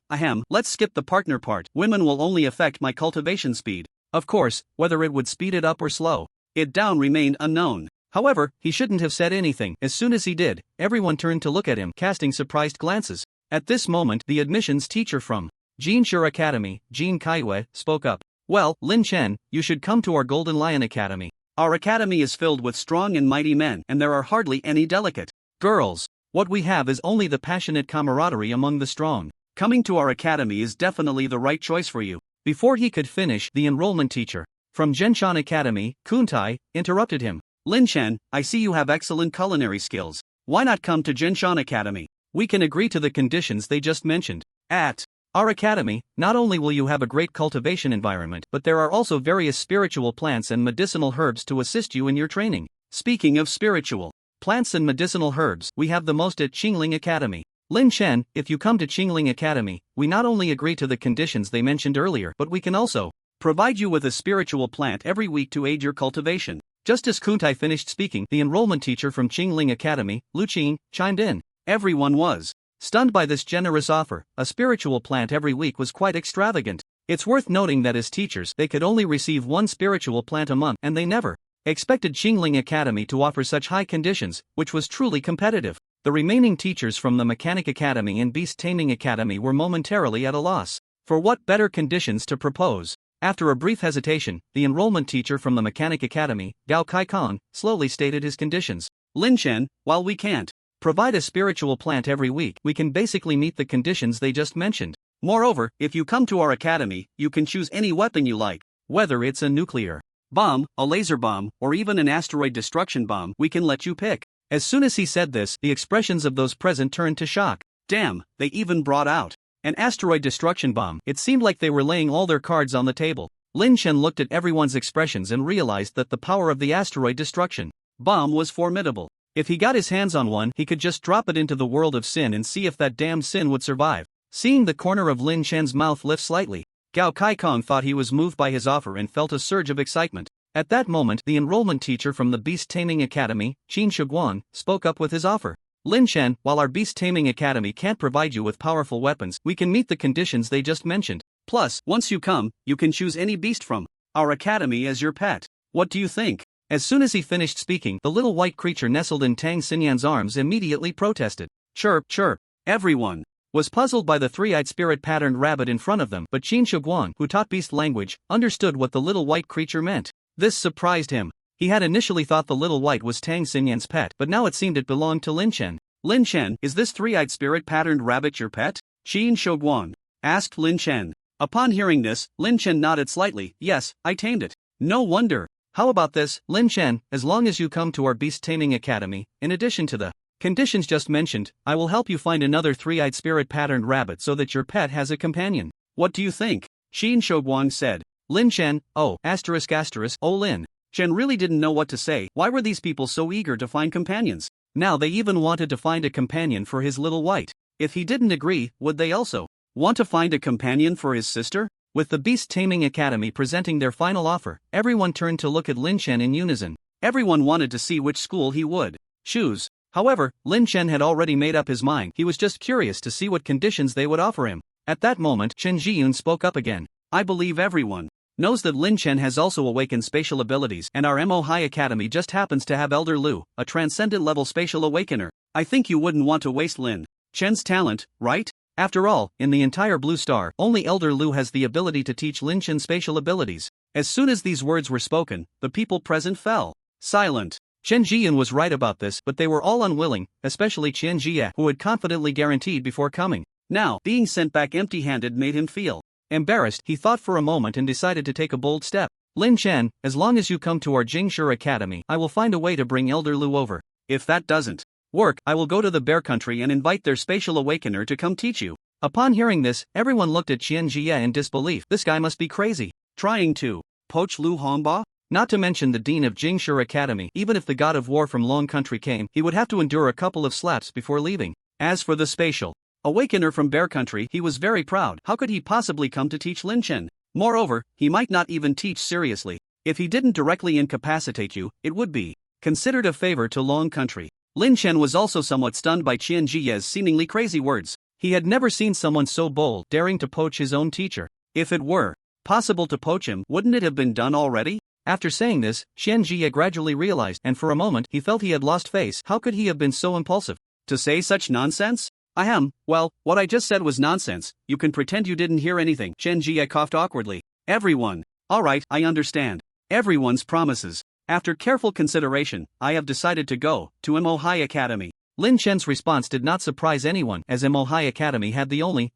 let's skip the partner part. Women will only affect my cultivation speed. Of course, whether it would speed it up or slow it down remained unknown. However, he shouldn't have said anything. As soon as he did, everyone turned to look at him, casting surprised glances. At this moment, the admissions teacher from Jinshi Academy, Jin Kaiwei, spoke up. Well, Lin Chen, you should come to our Golden Lion Academy. Our academy is filled with strong and mighty men, and there are hardly any delicate girls. What we have is only the passionate camaraderie among the strong. Coming to our academy is definitely the right choice for you. Before he could finish, the enrollment teacher from Zhenshan Academy, Kuntai, interrupted him. Lin Chen, I see you have excellent culinary skills. Why not come to Zhenshan Academy? We can agree to the conditions they just mentioned. At our academy, not only will you have a great cultivation environment, but there are also various spiritual plants and medicinal herbs to assist you in your training. Speaking of spiritual plants and medicinal herbs, we have the most at Qingling Academy. Lin Chen, if you come to Qingling Academy, we not only agree to the conditions they mentioned earlier, but we can also provide you with a spiritual plant every week to aid your cultivation. Just as Kuntai finished speaking, the enrollment teacher from Qingling Academy, Lu Qing, chimed in. Everyone was stunned by this generous offer. A spiritual plant every week was quite extravagant. It's worth noting that as teachers, they could only receive 1 spiritual plant a month, and they never expected Qingling Academy to offer such high conditions, which was truly competitive. The remaining teachers from the Mechanic Academy and Beast Taming Academy were momentarily at a loss for what better conditions to propose. After a brief hesitation, the enrollment teacher from the Mechanic Academy, Gao Kaikong, slowly stated his conditions. Lin Chen, while we can't provide a spiritual plant every week, we can basically meet the conditions they just mentioned. Moreover, if you come to our academy, you can choose any weapon you like. Whether it's a nuclear bomb, a laser bomb, or even an asteroid destruction bomb, we can let you pick. As soon as he said this, the expressions of those present turned to shock. Damn, they even brought out an asteroid destruction bomb. It seemed like they were laying all their cards on the table. Lin Chen looked at everyone's expressions and realized that the power of the asteroid destruction bomb was formidable. If he got his hands on one, he could just drop it into the world of sin and see if that damned sin would survive. Seeing the corner of Lin Chen's mouth lift slightly, Gao Kaikong thought he was moved by his offer and felt a surge of excitement. At that moment, the enrollment teacher from the Beast Taming Academy, Qin Shiguan, spoke up with his offer. Lin Chen, while our Beast Taming Academy can't provide you with powerful weapons, we can meet the conditions they just mentioned. Plus, once you come, you can choose any beast from our academy as your pet. What do you think? As soon as he finished speaking, the little white creature nestled in Tang Xinyan's arms immediately protested. Chirp, chirp. Everyone was puzzled by the 3-eyed spirit-patterned rabbit in front of them, but Qin Shiguan, who taught beast language, understood what the little white creature meant. This surprised him. He had initially thought the little white was Tang Xinyan's pet, but now it seemed it belonged to Lin Chen. Lin Chen, is this 3-eyed spirit-patterned rabbit your pet? Qin Shiguan asked Lin Chen. Upon hearing this, Lin Chen nodded slightly. Yes, I tamed it. No wonder. How about this, Lin Chen, as long as you come to our beast taming academy, in addition to the conditions just mentioned, I will help you find another three-eyed spirit-patterned rabbit so that your pet has a companion. What do you think? Xin Shouguang said. Lin Chen, oh, oh Lin Chen really didn't know what to say. Why were these people so eager to find companions? Now they even wanted to find a companion for his little white. If he didn't agree, would they also want to find a companion for his sister? With the Beast Taming Academy presenting their final offer, everyone turned to look at Lin Chen in unison. Everyone wanted to see which school he would choose. However, Lin Chen had already made up his mind. He was just curious to see what conditions they would offer him. At that moment, Chen Jiyun spoke up again. I believe everyone knows that Lin Chen has also awakened spatial abilities, and our MO High Academy just happens to have Elder Lu, a transcendent level spatial awakener. I think you wouldn't want to waste Lin Chen's talent, right? After all, in the entire Blue Star, only Elder Lu has the ability to teach Lin Chen spatial abilities. As soon as these words were spoken, the people present fell silent. Chen Jiyun was right about this, but they were all unwilling, especially Chen Jie, who had confidently guaranteed before coming. Now, being sent back empty-handed made him feel embarrassed. He thought for a moment and decided to take a bold step. Lin Chen, as long as you come to our Jingshi Academy, I will find a way to bring Elder Lu over. If that doesn't work, I will go to the Bear Country and invite their spatial awakener to come teach you. Upon hearing this, everyone looked at Qian Jie in disbelief. This guy must be crazy. Trying to poach Lu Hongba? Not to mention the dean of Jingshi Academy. Even if the god of war from Long Country came, he would have to endure a couple of slaps before leaving. As for the spatial awakener from Bear Country, he was very proud. How could he possibly come to teach Lin Chen? Moreover, he might not even teach seriously. If he didn't directly incapacitate you, it would be considered a favor to Long Country. Lin Chen was also somewhat stunned by Qian Jie's seemingly crazy words. He had never seen someone so bold, daring to poach his own teacher. If it were possible to poach him, wouldn't it have been done already? After saying this, Qian Jie gradually realized, and for a moment he felt he had lost face. How could he have been so impulsive to say such nonsense? Ahem, well, what I just said was nonsense. You can pretend you didn't hear anything. Qian Jie coughed awkwardly. Everyone. Alright, I understand. Everyone's promises. After careful consideration, I have decided to go to MO High Academy. Lin Chen's response did not surprise anyone, as MO High Academy had the only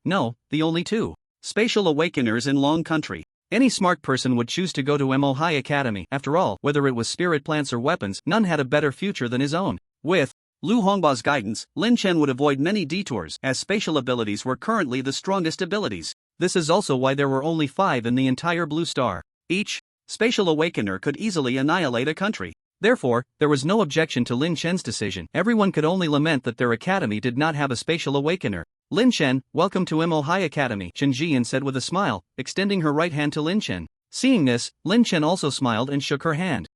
two spatial awakeners in Long Country. Any smart person would choose to go to MO High Academy. After all, whether it was spirit plants or weapons, none had a better future than his own. With Lu Hongba's guidance, Lin Chen would avoid many detours, as spatial abilities were currently the strongest abilities. This is also why there were only 5 in the entire Blue Star. Each spatial awakener could easily annihilate a country. Therefore, there was no objection to Lin Chen's decision. Everyone could only lament that their academy did not have a spatial awakener. Lin Chen, welcome to MO High Academy, Chen Jian said with a smile, extending her right hand to Lin Chen. Seeing this, Lin Chen also smiled and shook her hand.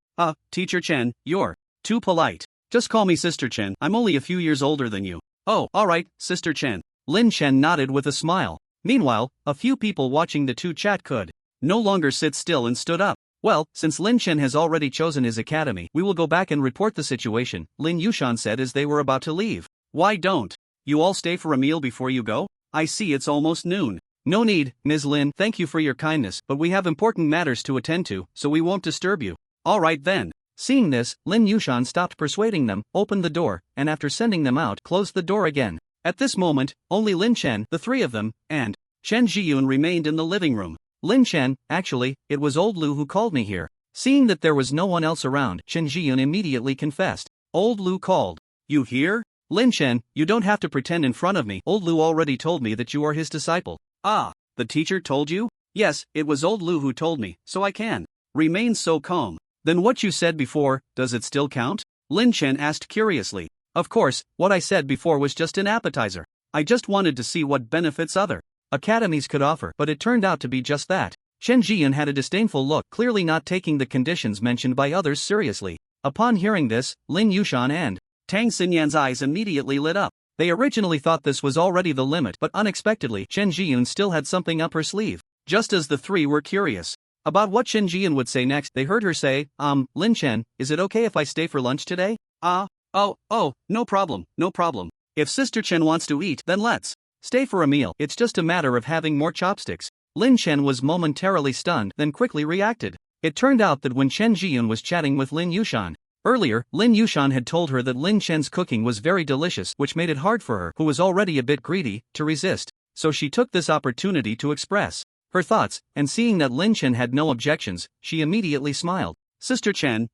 Teacher Chen, you're too polite. Just call me Sister Chen, I'm only a few years older than you. Oh, alright, Sister Chen. Lin Chen nodded with a smile. Meanwhile, a few people watching the two chat could no longer sit still and stood up. Well, since Lin Chen has already chosen his academy, we will go back and report the situation, Lin Yushan said as they were about to leave. Why don't you all stay for a meal before you go? I see it's almost noon. No need, Ms. Lin, thank you for your kindness, but we have important matters to attend to, so we won't disturb you. Alright then. Seeing this, Lin Yushan stopped persuading them, opened the door, and after sending them out, closed the door again. At this moment, only Lin Chen, the 3 of them, and Chen Jiyun remained in the living room. Lin Chen, actually, it was old Lu who called me here. Seeing that there was no one else around, Chen Jiyun immediately confessed. Old Lu called. You here? Lin Chen, you don't have to pretend in front of me. Old Lu already told me that you are his disciple. Ah, the teacher told you? Yes, it was old Lu who told me, so I can remain so calm. Then what you said before, does it still count? Lin Chen asked curiously. Of course, what I said before was just an appetizer. I just wanted to see what benefits other academies could offer, but it turned out to be just that. Chen Jian had a disdainful look, clearly not taking the conditions mentioned by others seriously. Upon hearing this, Lin Yushan and Tang Xinyan's eyes immediately lit up. They originally thought this was already the limit, but unexpectedly, Chen Jian still had something up her sleeve. Just as the 3 were curious about what Chen Jian would say next, they heard her say, Lin Chen, is it okay if I stay for lunch today? No problem. If Sister Chen wants to eat, then let's stay for a meal. It's just a matter of having more chopsticks. Lin Chen was momentarily stunned, then quickly reacted. It turned out that when Chen Jiyun was chatting with Lin Yushan earlier, Lin Yushan had told her that Lin Chen's cooking was very delicious, which made it hard for her, who was already a bit greedy, to resist. So she took this opportunity to express her thoughts, and seeing that Lin Chen had no objections, she immediately smiled. Sister Chen,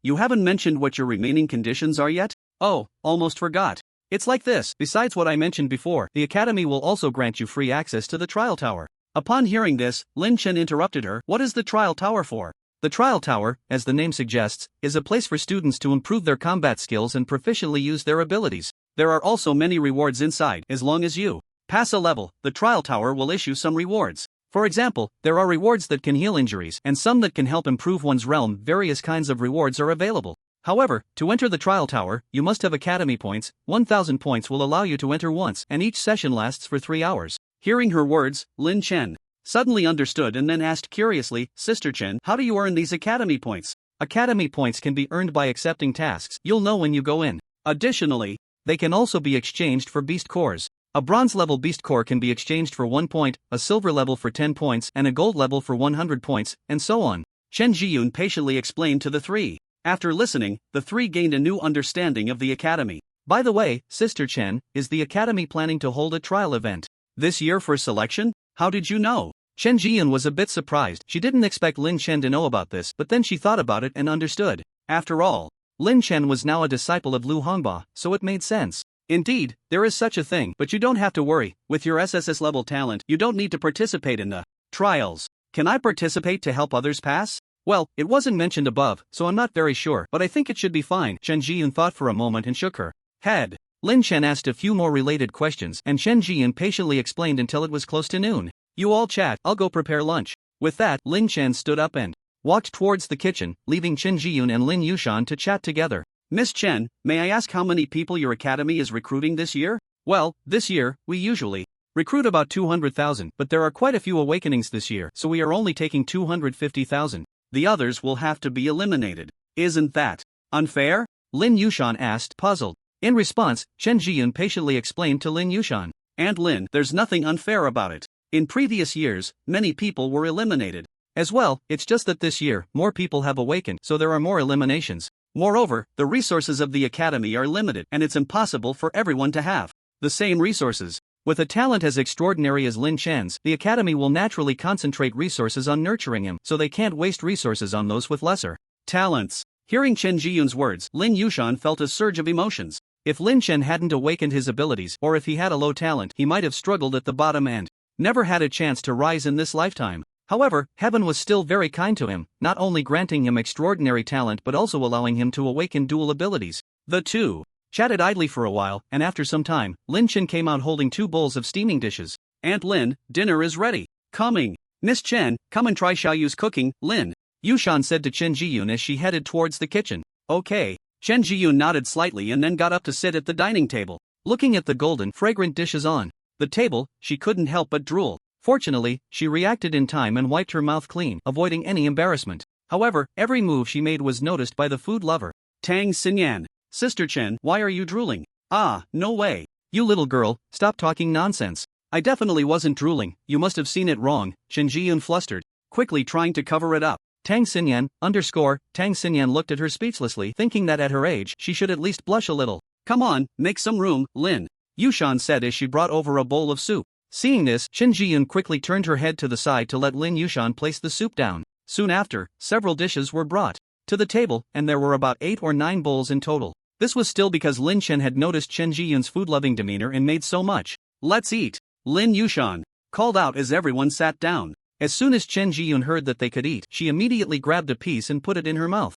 you haven't mentioned what your remaining conditions are yet? Oh, almost forgot. It's like this. Besides what I mentioned before, the Academy will also grant you free access to the trial tower. Upon hearing this, Lin Chen interrupted her. What is the trial tower for? The trial tower, as the name suggests, is a place for students to improve their combat skills and proficiently use their abilities. There are also many rewards inside. As long as you pass a level, the trial tower will issue some rewards. For example, there are rewards that can heal injuries and some that can help improve one's realm. Various kinds of rewards are available. However, to enter the trial tower, you must have academy points. 1,000 points will allow you to enter once, and each session lasts for 3 hours. Hearing her words, Lin Chen suddenly understood and then asked curiously, Sister Chen, how do you earn these academy points? Academy points can be earned by accepting tasks. You'll know when you go in. Additionally, they can also be exchanged for beast cores. A bronze level beast core can be exchanged for 1 point, a silver level for 10 points, and a gold level for 100 points, and so on. Chen Jiyun patiently explained to the three. After listening, the three gained a new understanding of the academy. By the way, Sister Chen, is the academy planning to hold a trial event this year for selection? How did you know? Chen Jiyun was a bit surprised. She didn't expect Lin Chen to know about this, but then she thought about it and understood. After all, Lin Chen was now a disciple of Lu Hongba, so it made sense. Indeed, there is such a thing, but you don't have to worry. With your SSS level talent, you don't need to participate in the trials. Can I participate to help others pass? Well, it wasn't mentioned above, so I'm not very sure, but I think it should be fine. Chen Jiyun thought for a moment and shook her head. Lin Chen asked a few more related questions, and Chen Jiyun patiently explained until it was close to noon. You all chat, I'll go prepare lunch. With that, Lin Chen stood up and walked towards the kitchen, leaving Chen Jiyun and Lin Yushan to chat together. Miss Chen, may I ask how many people your academy is recruiting this year? Well, this year, we usually recruit about 200,000, but there are quite a few awakenings this year, so we are only taking 250,000. The others will have to be eliminated. Isn't that unfair? Lin Yushan asked, puzzled. In response, Chen Jiyun patiently explained to Lin Yushan. And Lin, there's nothing unfair about it. In previous years, many people were eliminated. As well, it's just that this year, more people have awakened, so there are more eliminations. Moreover, the resources of the academy are limited, and it's impossible for everyone to have the same resources. With a talent as extraordinary as Lin Chen's, the academy will naturally concentrate resources on nurturing him, so they can't waste resources on those with lesser talents. Hearing Chen Jiyun's words, Lin Yushan felt a surge of emotions. If Lin Chen hadn't awakened his abilities, or if he had a low talent, he might have struggled at the bottom and never had a chance to rise in this lifetime. However, heaven was still very kind to him, not only granting him extraordinary talent but also allowing him to awaken dual abilities. The two chatted idly for a while, and after some time, Lin Chen came out holding 2 bowls of steaming dishes. Aunt Lin, dinner is ready. Coming. Miss Chen, come and try Xiaoyu's cooking, Lin Yushan said to Chen Jiyun as she headed towards the kitchen. Okay. Chen Jiyun nodded slightly and then got up to sit at the dining table. Looking at the golden, fragrant dishes on the table, she couldn't help but drool. Fortunately, she reacted in time and wiped her mouth clean, avoiding any embarrassment. However, every move she made was noticed by the food lover. Tang Xinyan. Sister Chen, why are you drooling? Ah, no way. You little girl, stop talking nonsense. I definitely wasn't drooling, you must have seen it wrong, Chen Jiyun flustered, quickly trying to cover it up. Tang Xinyan, Tang Xinyan looked at her speechlessly, thinking that at her age, she should at least blush a little. Come on, make some room, Lin Yushan said as she brought over a bowl of soup. Seeing this, Chen Jiyun quickly turned her head to the side to let Lin Yushan place the soup down. Soon after, several dishes were brought to the table, and there were about 8 or 9 bowls in total. This was still because Lin Chen had noticed Chen Jiyun's food-loving demeanor and made so much. Let's eat, Lin Yushan called out as everyone sat down. As soon as Chen Jiyun heard that they could eat, she immediately grabbed a piece and put it in her mouth.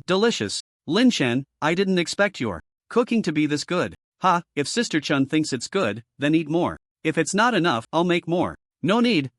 Delicious. Lin Chen, I didn't expect your cooking to be this good. Ha, if Sister Chen thinks it's good, then eat more. If it's not enough, I'll make more. No need,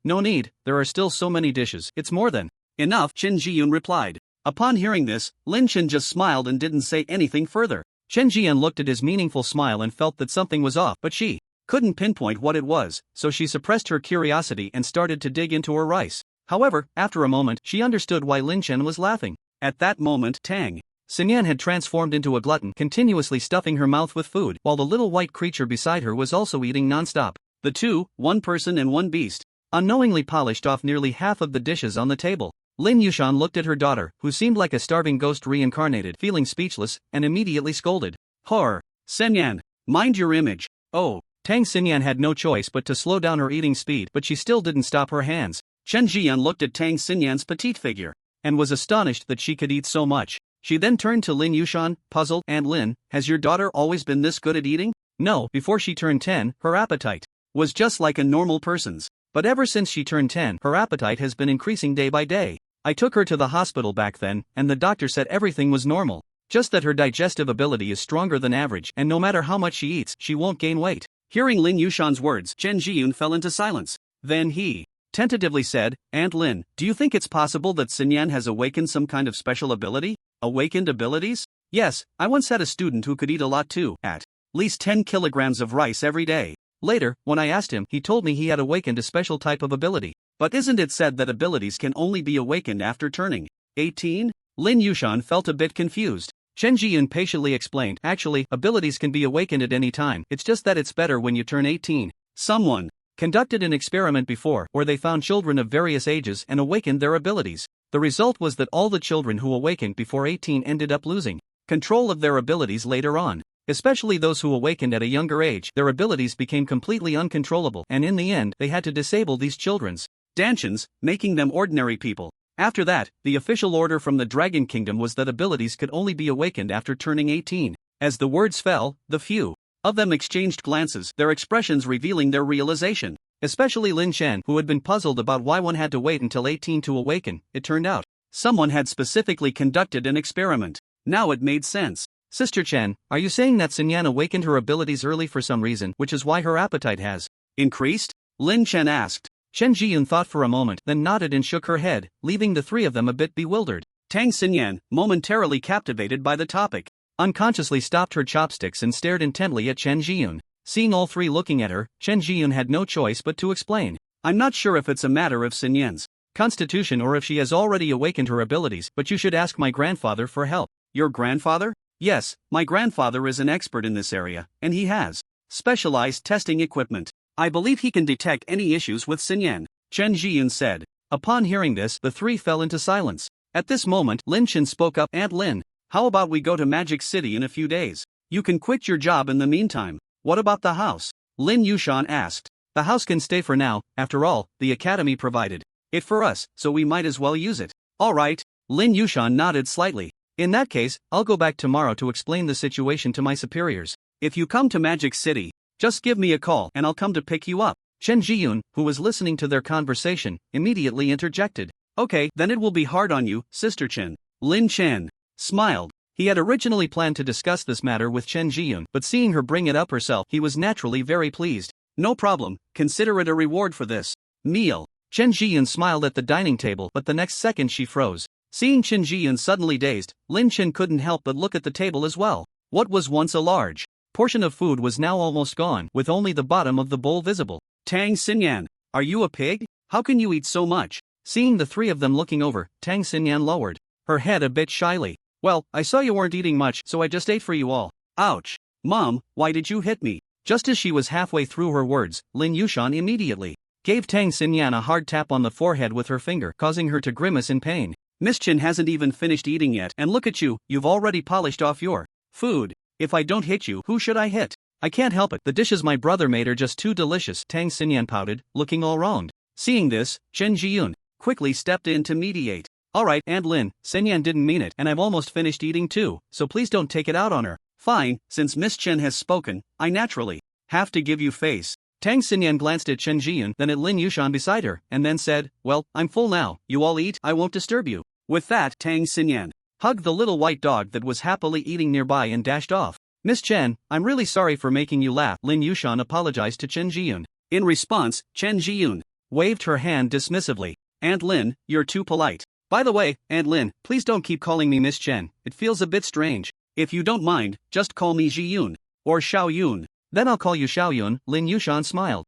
there are still so many dishes, it's more than enough, Chen Jiyun replied. Upon hearing this, Lin Chen just smiled and didn't say anything further. Chen Jiyun looked at his meaningful smile and felt that something was off, but she couldn't pinpoint what it was, so she suppressed her curiosity and started to dig into her rice. However, after a moment, she understood why Lin Chen was laughing. At that moment, Tang Xinyan had transformed into a glutton, continuously stuffing her mouth with food, while the little white creature beside her was also eating non-stop. The two, one person and one beast, unknowingly polished off nearly half of the dishes on the table. Lin Yushan looked at her daughter, who seemed like a starving ghost reincarnated, feeling speechless, and immediately scolded. Horror! Xinyan, mind your image. Oh! Tang Xinyan had no choice but to slow down her eating speed, but she still didn't stop her hands. Chen Jian looked at Tang Xinyan's petite figure and was astonished that she could eat so much. She then turned to Lin Yushan, puzzled. "And Lin, has your daughter always been this good at eating?" "No, before she turned 10, her appetite was just like a normal person's. But ever since she turned 10, her appetite has been increasing day by day. I took her to the hospital back then, and the doctor said everything was normal. Just that her digestive ability is stronger than average, and no matter how much she eats, she won't gain weight." Hearing Lin Yushan's words, Chen Jiyun fell into silence. Then he tentatively said, "Aunt Lin, do you think it's possible that Xinyan has awakened some kind of special ability?" "Awakened abilities?" "Yes, I once had a student who could eat a lot too, at least 10 kilograms of rice every day. Later, when I asked him, he told me he had awakened a special type of ability." "But isn't it said that abilities can only be awakened after turning 18? Lin Yushan felt a bit confused. Chen Jiyun patiently explained, "Actually, abilities can be awakened at any time, it's just that it's better when you turn 18. Someone conducted an experiment before where they found children of various ages and awakened their abilities. The result was that all the children who awakened before 18 ended up losing control of their abilities later on. Especially those who awakened at a younger age, their abilities became completely uncontrollable, and in the end, they had to disable these children's dantians, making them ordinary people. After that, the official order from the Dragon Kingdom was that abilities could only be awakened after turning 18. As the words fell, the few of them exchanged glances, their expressions revealing their realization. Especially Lin Chen, who had been puzzled about why one had to wait until 18 to awaken. It turned out someone had specifically conducted an experiment. Now it made sense. "Sister Chen, are you saying that Xinyan awakened her abilities early for some reason, which is why her appetite has increased?" Lin Chen asked. Chen Jiyun thought for a moment, then nodded and shook her head, leaving the three of them a bit bewildered. Tang Xinyan, momentarily captivated by the topic, unconsciously stopped her chopsticks and stared intently at Chen Jiyun. Seeing all three looking at her, Chen Jiyun had no choice but to explain. "I'm not sure if it's a matter of Xinyan's constitution or if she has already awakened her abilities, but you should ask my grandfather for help." "Your grandfather?" "Yes, my grandfather is an expert in this area, and he has specialized testing equipment. I believe he can detect any issues with Xinyan," Chen Jiyun said. Upon hearing this, the three fell into silence. At this moment, Lin Chen spoke up. "Aunt Lin, how about we go to Magic City in a few days? You can quit your job in the meantime." "What about the house?" Lin Yushan asked. "The house can stay for now, after all, the academy provided it for us, so we might as well use it." "All right." Lin Yushan nodded slightly. "In that case, I'll go back tomorrow to explain the situation to my superiors. If you come to Magic City, just give me a call and I'll come to pick you up." Chen Jiyun, who was listening to their conversation, immediately interjected. "Okay, then it will be hard on you, Sister Chen." Lin Chen smiled. He had originally planned to discuss this matter with Chen Jiyun, but seeing her bring it up herself, he was naturally very pleased. "No problem, consider it a reward for this meal." Chen Jiyun smiled at the dining table, but the next second she froze. Seeing Chen Jiyun suddenly dazed, Lin Chen couldn't help but look at the table as well. What was once a large portion of food was now almost gone, with only the bottom of the bowl visible. "Tang Xinyan, are you a pig? How can you eat so much?" Seeing the three of them looking over, Tang Xinyan lowered her head a bit shyly. "Well, I saw you weren't eating much, so I just ate for you all." "Ouch. Mom, why did you hit me?" Just as she was halfway through her words, Lin Yushan immediately gave Tang Xinyan a hard tap on the forehead with her finger, causing her to grimace in pain. "Miss Chen hasn't even finished eating yet, and look at you, you've already polished off your food. If I don't hit you, who should I hit?" "I can't help it, the dishes my brother made are just too delicious," Tang Xinyan pouted, looking all wronged. Seeing this, Chen Jiyun quickly stepped in to mediate. "Alright, Aunt Lin, Xinyan didn't mean it, and I've almost finished eating too, so please don't take it out on her." "Fine, since Miss Chen has spoken, I naturally have to give you face." Tang Xinyan glanced at Chen Jiyun, then at Lin Yushan beside her, and then said, "Well, I'm full now, you all eat, I won't disturb you." With that, Tang Xinyan hugged the little white dog that was happily eating nearby and dashed off. "Miss Chen, I'm really sorry for making you laugh," Lin Yushan apologized to Chen Jiyun. In response, Chen Jiyun waved her hand dismissively. "Aunt Lin, you're too polite. By the way, Aunt Lin, please don't keep calling me Miss Chen, it feels a bit strange. If you don't mind, just call me Jiyun. Or Xiaoyun." "Then I'll call you Xiaoyun," Lin Yushan smiled.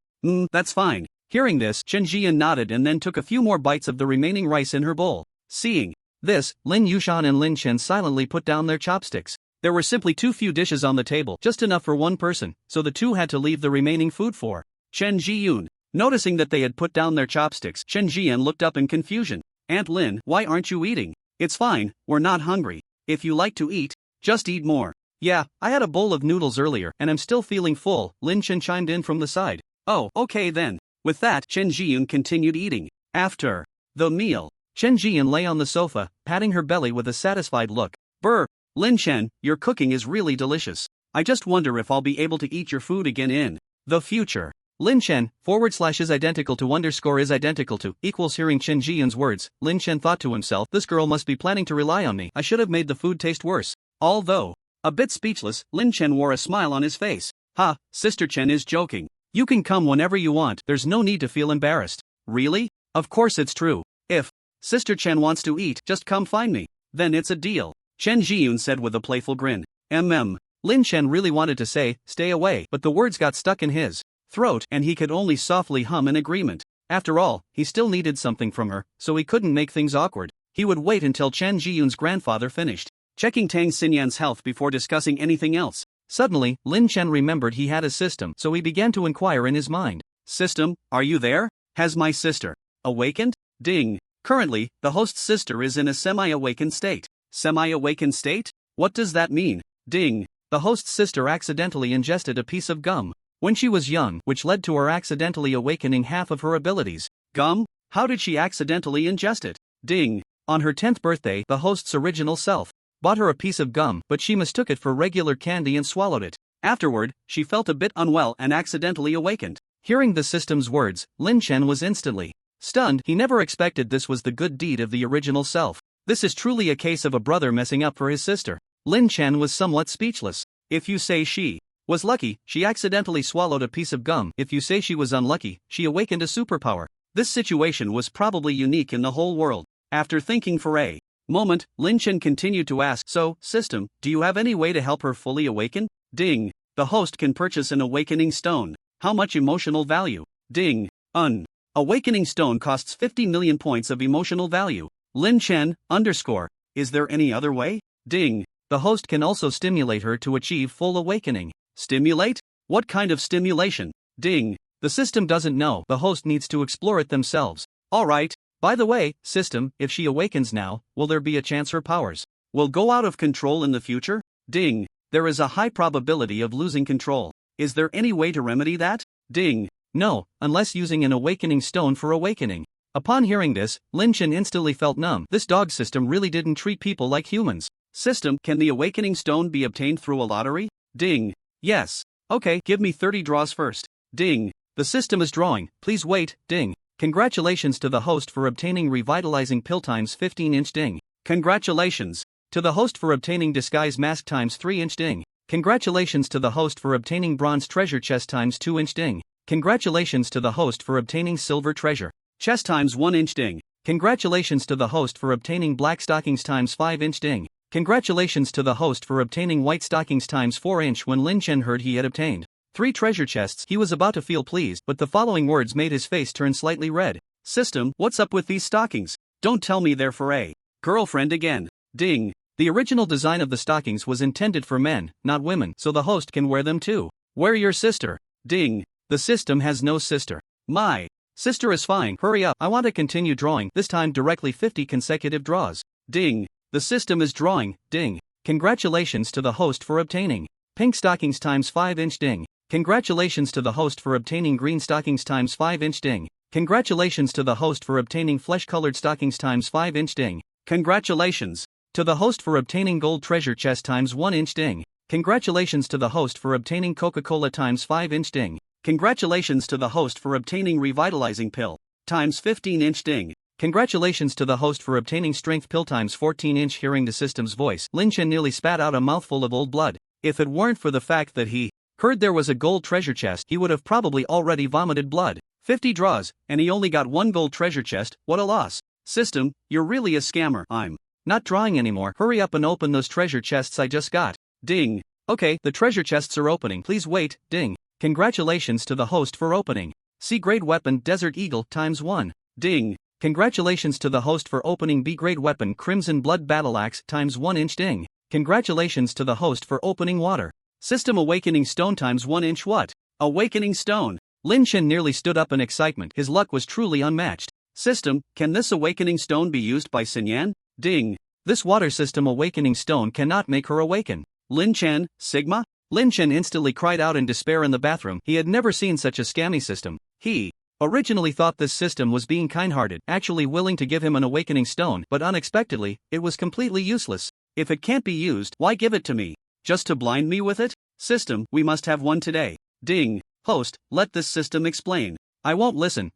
That's fine." Hearing this, Chen Jiyun nodded and then took a few more bites of the remaining rice in her bowl. Seeing this, Lin Yushan and Lin Chen silently put down their chopsticks. There were simply too few dishes on the table, just enough for one person, so the two had to leave the remaining food for Chen Jiyun. Noticing that they had put down their chopsticks, Chen Jiyun looked up in confusion. "Aunt Lin, why aren't you eating?" "It's fine, we're not hungry. If you like to eat, just eat more." "Yeah, I had a bowl of noodles earlier and I'm still feeling full," Lin Chen chimed in from the side. "Oh, okay then." With that, Chen Jiyun continued eating. After the meal, Chen Jian lay on the sofa, patting her belly with a satisfied look. Brr, Lin Chen, your cooking is really delicious. I just wonder if I'll be able to eat your food again in the future. Lin Chen, / is identical to _ is identical to, = hearing Chen Jian's words, Lin Chen thought to himself, this girl must be planning to rely on me. I should have made the food taste worse. Although a bit speechless, Lin Chen wore a smile on his face. Ha, Sister Chen is joking. You can come whenever you want, there's no need to feel embarrassed. Really? Of course it's true. If Sister Chen wants to eat, just come find me. Then it's a deal. Chen Jiyun said with a playful grin. Lin Chen really wanted to say, stay away, but the words got stuck in his throat and he could only softly hum in agreement. After all, he still needed something from her, so he couldn't make things awkward. He would wait until Chen Jiyun's grandfather finished checking Tang Xinyan's health before discussing anything else. Suddenly, Lin Chen remembered he had a system, so he began to inquire in his mind. System, are you there? Has my sister awakened? Ding. Currently, the host's sister is in a semi-awakened state. Semi-awakened state? What does that mean? Ding. The host's sister accidentally ingested a piece of gum when she was young, which led to her accidentally awakening half of her abilities. Gum? How did she accidentally ingest it? Ding. On her 10th birthday, the host's original self bought her a piece of gum, but she mistook it for regular candy and swallowed it. Afterward, she felt a bit unwell and accidentally awakened. Hearing the system's words, Lin Chen was instantly stunned. He never expected this was the good deed of the original self. This is truly a case of a brother messing up for his sister. Lin Chen was somewhat speechless. If you say she was lucky, she accidentally swallowed a piece of gum. If you say she was unlucky, she awakened a superpower. This situation was probably unique in the whole world. After thinking for a moment, Lin Chen continued to ask, so, system, do you have any way to help her fully awaken? Ding. The host can purchase an awakening stone. How much emotional value? Ding. Awakening stone costs 50 million points of emotional value. Lin Chen, _ is there any other way? Ding. The host can also stimulate her to achieve full awakening. Stimulate? What kind of stimulation? Ding. The system doesn't know, the host needs to explore it themselves. Alright. By the way, system, if she awakens now, will there be a chance her powers will go out of control in the future? Ding. There is a high probability of losing control. Is there any way to remedy that? Ding. No, unless using an awakening stone for awakening. Upon hearing this, Lin Chen instantly felt numb. This dog system really didn't treat people like humans. System, can the awakening stone be obtained through a lottery? Ding. Yes. Okay, give me 30 draws first. Ding. The system is drawing, please wait, ding. Congratulations to the host for obtaining revitalizing pill times 15-inch ding. Congratulations to the host for obtaining disguise mask times 3-inch ding. Congratulations to the host for obtaining bronze treasure chest times 2-inch ding. Congratulations to the host for obtaining silver treasure chest times 1-inch ding. Congratulations to the host for obtaining black stockings times 5-inch ding. Congratulations to the host for obtaining white stockings times 4-inch. When Lin Chen heard he had obtained 3 treasure chests, he was about to feel pleased, but the following words made his face turn slightly red. System, what's up with these stockings? Don't tell me they're for a girlfriend again. Ding. The original design of the stockings was intended for men, not women, so the host can wear them too. Wear your sister. Ding. The system has no sister. My sister is fine. Hurry up, I want to continue drawing, this time directly 50 consecutive draws. Ding. The system is drawing, ding. Congratulations to the host for obtaining pink stockings times 5-inch ding. Congratulations to the host for obtaining green stockings times 5-inch ding. Congratulations to the host for obtaining flesh-colored stockings times 5-inch ding. Congratulations to the host for obtaining gold treasure chest times 1-inch ding. Congratulations to the host for obtaining Coca-Cola times 5-inch ding. Congratulations to the host for obtaining revitalizing pill times 15-inch ding. Congratulations to the host for obtaining strength pill times 14-inch. Hearing the system's voice, Lin Chen nearly spat out a mouthful of old blood. If it weren't for the fact that he heard there was a gold treasure chest, he would have probably already vomited blood. 50 draws, and he only got 1 gold treasure chest, what a loss. System, you're really a scammer. I'm not drawing anymore. Hurry up and open those treasure chests I just got. Ding. Okay, the treasure chests are opening. Please wait, ding. Congratulations to the host for opening C-grade weapon Desert Eagle times 1. Ding. Congratulations to the host for opening B-grade weapon Crimson Blood Battle Axe times 1-inch ding. Congratulations to the host for opening water System Awakening Stone times 1-inch what? Awakening Stone. Lin Chen nearly stood up in excitement. His luck was truly unmatched. System, can this awakening stone be used by Xinyan? Ding. This water system awakening stone cannot make her awaken. Lin Chen, Sigma? Lin Chen instantly cried out in despair in the bathroom. He had never seen such a scammy system. He originally thought this system was being kind-hearted, actually willing to give him an awakening stone, but unexpectedly, it was completely useless. If it can't be used, why give it to me? Just to blind me with it? System, we must have one today. Ding. Host, let this system explain. I won't listen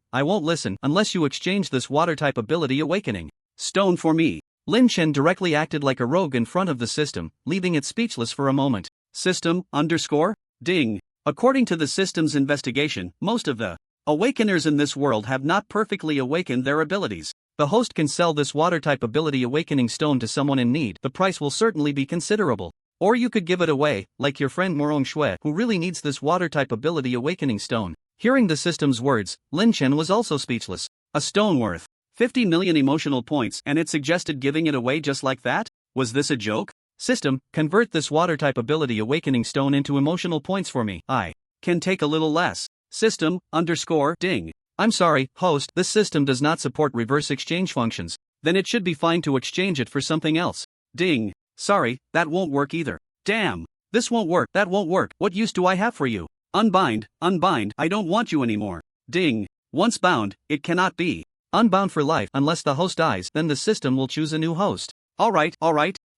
unless you exchange this water-type ability awakening stone for me. Lynch directly acted like a rogue in front of the system, leaving it speechless for a moment. System, _ ding. According to the system's investigation, most of the awakeners in this world have not perfectly awakened their abilities. The host can sell this water-type ability awakening stone to someone in need. The price will certainly be considerable. Or you could give it away, like your friend Marrow, who really needs this water-type ability awakening stone. Hearing the system's words, Lynch was also speechless. A stone worth 50 million emotional points, and it suggested giving it away just like that? Was this a joke? System, convert this water-type ability awakening stone into emotional points for me. I can take a little less. System, _ ding. I'm sorry, host, this system does not support reverse exchange functions. Then it should be fine to exchange it for something else. Ding. Sorry, that won't work either. Damn. This won't work, that won't work. What use do I have for you? Unbind, I don't want you anymore. Ding. Once bound, it cannot be unbound for life unless the host dies, then the system will choose a new host. Alright.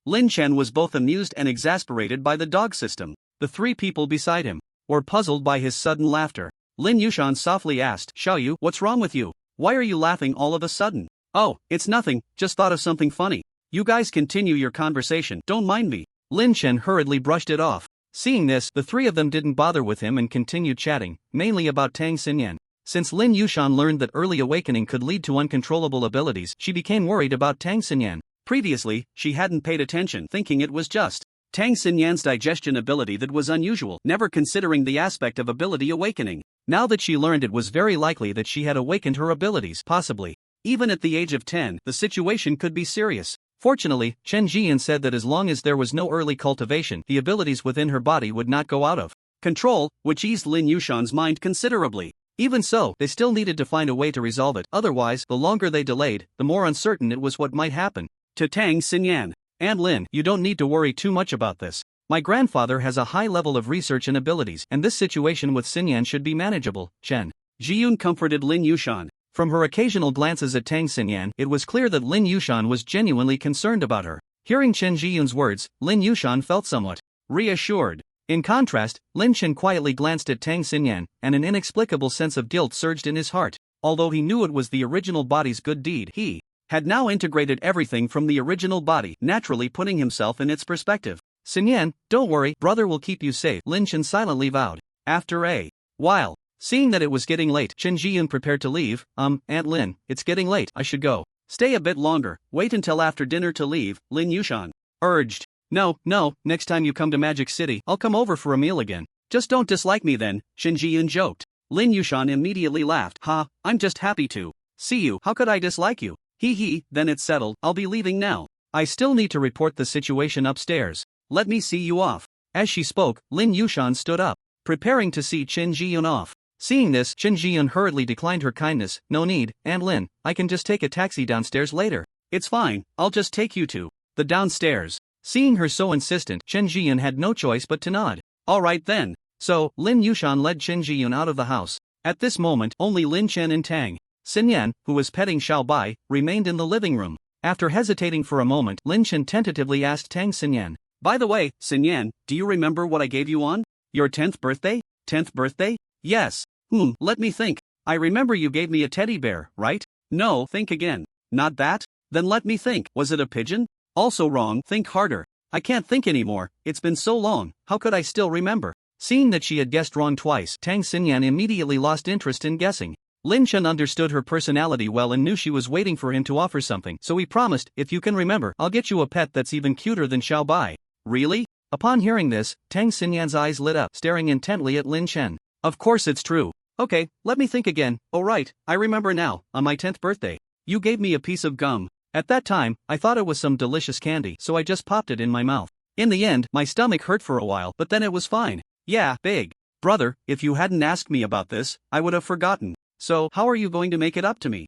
Lin Chen was both amused and exasperated by the dog system. The three people beside him were puzzled by his sudden laughter. Lin Yushan softly asked, Xiaoyu, what's wrong with you? Why are you laughing all of a sudden? Oh, it's nothing, just thought of something funny. You guys continue your conversation, don't mind me. Lin Chen hurriedly brushed it off. Seeing this, the three of them didn't bother with him and continued chatting, mainly about Tang Xinyan. Since Lin Yushan learned that early awakening could lead to uncontrollable abilities, she became worried about Tang Xinyan. Previously, she hadn't paid attention, thinking it was just Tang Xinyan's digestion ability that was unusual, never considering the aspect of ability awakening. Now that she learned, it was very likely that she had awakened her abilities, possibly. Even at the age of 10, the situation could be serious. Fortunately, Chen Jian said that as long as there was no early cultivation, the abilities within her body would not go out of control, which eased Lin Yushan's mind considerably. Even so, they still needed to find a way to resolve it, otherwise, the longer they delayed, the more uncertain it was what might happen to Tang Xinyan. And Lin, you don't need to worry too much about this. My grandfather has a high level of research and abilities, and this situation with Xinyan should be manageable. Chen Jiyun comforted Lin Yushan. From her occasional glances at Tang Xinyan, it was clear that Lin Yushan was genuinely concerned about her. Hearing Chen Jiyun's words, Lin Yushan felt somewhat reassured. In contrast, Lin Chen quietly glanced at Tang Xinyan, and an inexplicable sense of guilt surged in his heart. Although he knew it was the original body's good deed, he had now integrated everything from the original body, naturally putting himself in its perspective. Xinyan, don't worry, brother will keep you safe, Lin Chen silently vowed. After a while, seeing that it was getting late, Chen Jiyun prepared to leave. Aunt Lin, it's getting late, I should go. Stay a bit longer, wait until after dinner to leave, Lin Yushan urged. No, next time you come to Magic City, I'll come over for a meal again. Just don't dislike me then, Chen Jiyun joked. Lin Yushan immediately laughed. Ha, I'm just happy to see you, how could I dislike you? Hee, then it's settled, I'll be leaving now. I still need to report the situation upstairs. Let me see you off. As she spoke, Lin Yushan stood up, preparing to see Chen Jiyun off. Seeing this, Chen Jiyun hurriedly declined her kindness. No need, Aunt Lin, I can just take a taxi downstairs later. It's fine, I'll just take you to the downstairs. Seeing her so insistent, Chen Jiyun had no choice but to nod. Alright then. So, Lin Yushan led Chen Jiyun out of the house. At this moment, only Lin Chen and Tang Xinyan, who was petting Xiao Bai, remained in the living room. After hesitating for a moment, Lin Chen tentatively asked Tang Xinyan. By the way, Xinyan, do you remember what I gave you on your 10th birthday? 10th birthday? Yes. Let me think. I remember you gave me a teddy bear, right? No, think again. Not that? Then let me think. Was it a pigeon? Also wrong, think harder. I can't think anymore, it's been so long, how could I still remember? Seeing that she had guessed wrong twice, Tang Xinyan immediately lost interest in guessing. Lin Chen understood her personality well and knew she was waiting for him to offer something, so he promised, if you can remember, I'll get you a pet that's even cuter than Xiao Bai. Really? Upon hearing this, Tang Xinyan's eyes lit up, staring intently at Lin Chen. Of course it's true. Okay, let me think again. Oh right, I remember now, on my 10th birthday. You gave me a piece of gum. At that time, I thought it was some delicious candy, so I just popped it in my mouth. In the end, my stomach hurt for a while, but then it was fine. Yeah, big brother, if you hadn't asked me about this, I would have forgotten. So, how are you going to make it up to me?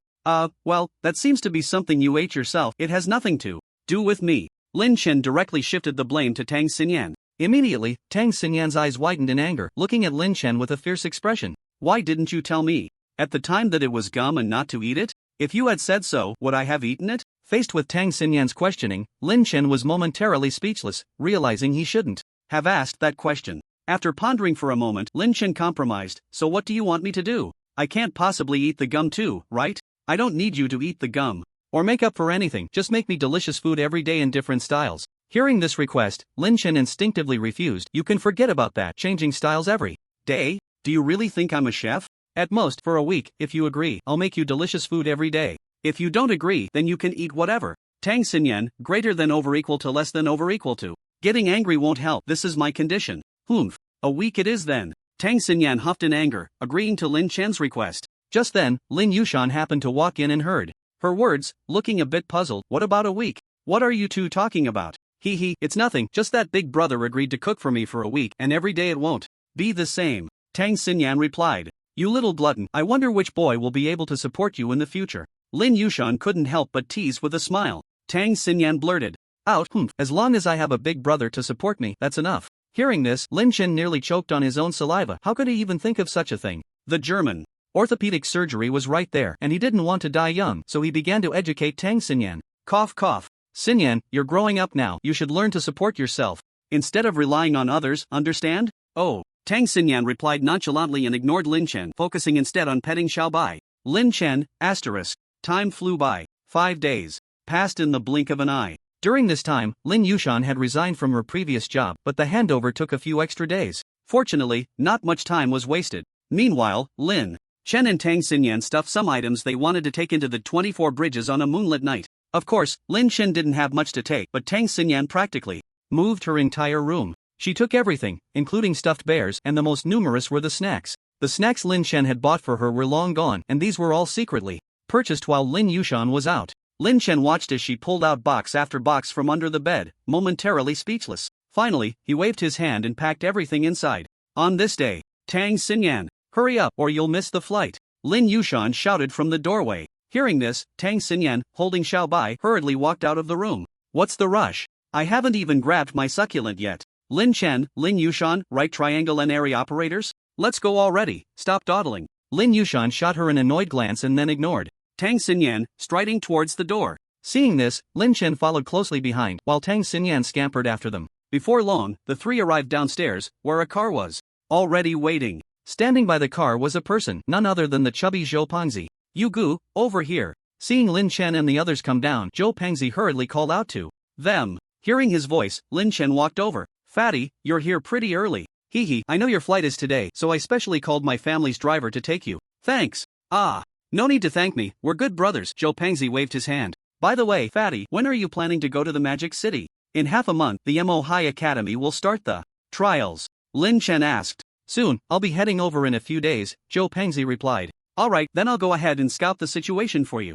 Well, that seems to be something you ate yourself. It has nothing to do with me. Lin Chen directly shifted the blame to Tang Xinyan. Immediately, Tang Xinyan's eyes widened in anger, looking at Lin Chen with a fierce expression. Why didn't you tell me? At the time that it was gum and not to eat it? If you had said so, would I have eaten it? Faced with Tang Xinyan's questioning, Lin Chen was momentarily speechless, realizing he shouldn't have asked that question. After pondering for a moment, Lin Chen compromised. So what do you want me to do? I can't possibly eat the gum too, right? I don't need you to eat the gum or make up for anything, just make me delicious food every day in different styles. Hearing this request, Lin Chen instinctively refused. You can forget about that, changing styles every day? Do you really think I'm a chef? At most, for a week, if you agree, I'll make you delicious food every day. If you don't agree, then you can eat whatever. Tang Xinyan, greater than over equal to less than over equal to. Getting angry won't help, this is my condition. Humph. A week it is then. Tang Xinyan huffed in anger, agreeing to Lin Chen's request. Just then, Lin Yushan happened to walk in and heard her words, looking a bit puzzled. What about a week? What are you two talking about? Hee, it's nothing, just that big brother agreed to cook for me for a week and every day it won't be the same. Tang Xinyan replied. You little glutton, I wonder which boy will be able to support you in the future. Lin Yushan couldn't help but tease with a smile. Tang Xinyan blurted out, as long as I have a big brother to support me, that's enough. Hearing this, Lin Chen nearly choked on his own saliva. How could he even think of such a thing? The German orthopedic surgery was right there, and he didn't want to die young, so he began to educate Tang Xinyan. Cough cough. Xinyan, you're growing up now, you should learn to support yourself instead of relying on others, understand? Oh. Tang Xinyan replied nonchalantly and ignored Lin Chen, focusing instead on petting Xiaobai. Lin Chen, asterisk. Time flew by. 5 days passed in the blink of an eye. During this time, Lin Yushan had resigned from her previous job, but the handover took a few extra days. Fortunately, not much time was wasted. Meanwhile, Lin Chen and Tang Xinyan stuffed some items they wanted to take into the 24 bridges on a moonlit night. Of course, Lin Chen didn't have much to take, but Tang Xinyan practically moved her entire room. She took everything, including stuffed bears, and the most numerous were the snacks. The snacks Lin Chen had bought for her were long gone, and these were all secretly purchased while Lin Yushan was out. Lin Chen watched as she pulled out box after box from under the bed, momentarily speechless. Finally, he waved his hand and packed everything inside. On this day, Tang Xinyan, hurry up or you'll miss the flight. Lin Yushan shouted from the doorway. Hearing this, Tang Xinyan, holding Xiaobai, hurriedly walked out of the room. What's the rush? I haven't even grabbed my succulent yet. Lin Chen, Lin Yushan, right triangle and area operators? Let's go already, stop dawdling. Lin Yushan shot her an annoyed glance and then ignored Tang Xinyan, striding towards the door. Seeing this, Lin Chen followed closely behind, while Tang Xinyan scampered after them. Before long, the three arrived downstairs, where a car was already waiting. Standing by the car was a person, none other than the chubby Zhou Pengzi. You Gu, over here. Seeing Lin Chen and the others come down, Zhou Pengzi hurriedly called out to them. Hearing his voice, Lin Chen walked over. Fatty, you're here pretty early. Hee, I know your flight is today, so I specially called my family's driver to take you. Thanks. Ah. No need to thank me, we're good brothers. Zhou Pengzi waved his hand. By the way, Fatty, when are you planning to go to the Magic City? In half a month, the Mo High Academy will start the trials. Lin Chen asked. Soon, I'll be heading over in a few days, Zhou Pengzi replied. Alright, then I'll go ahead and scout the situation for you.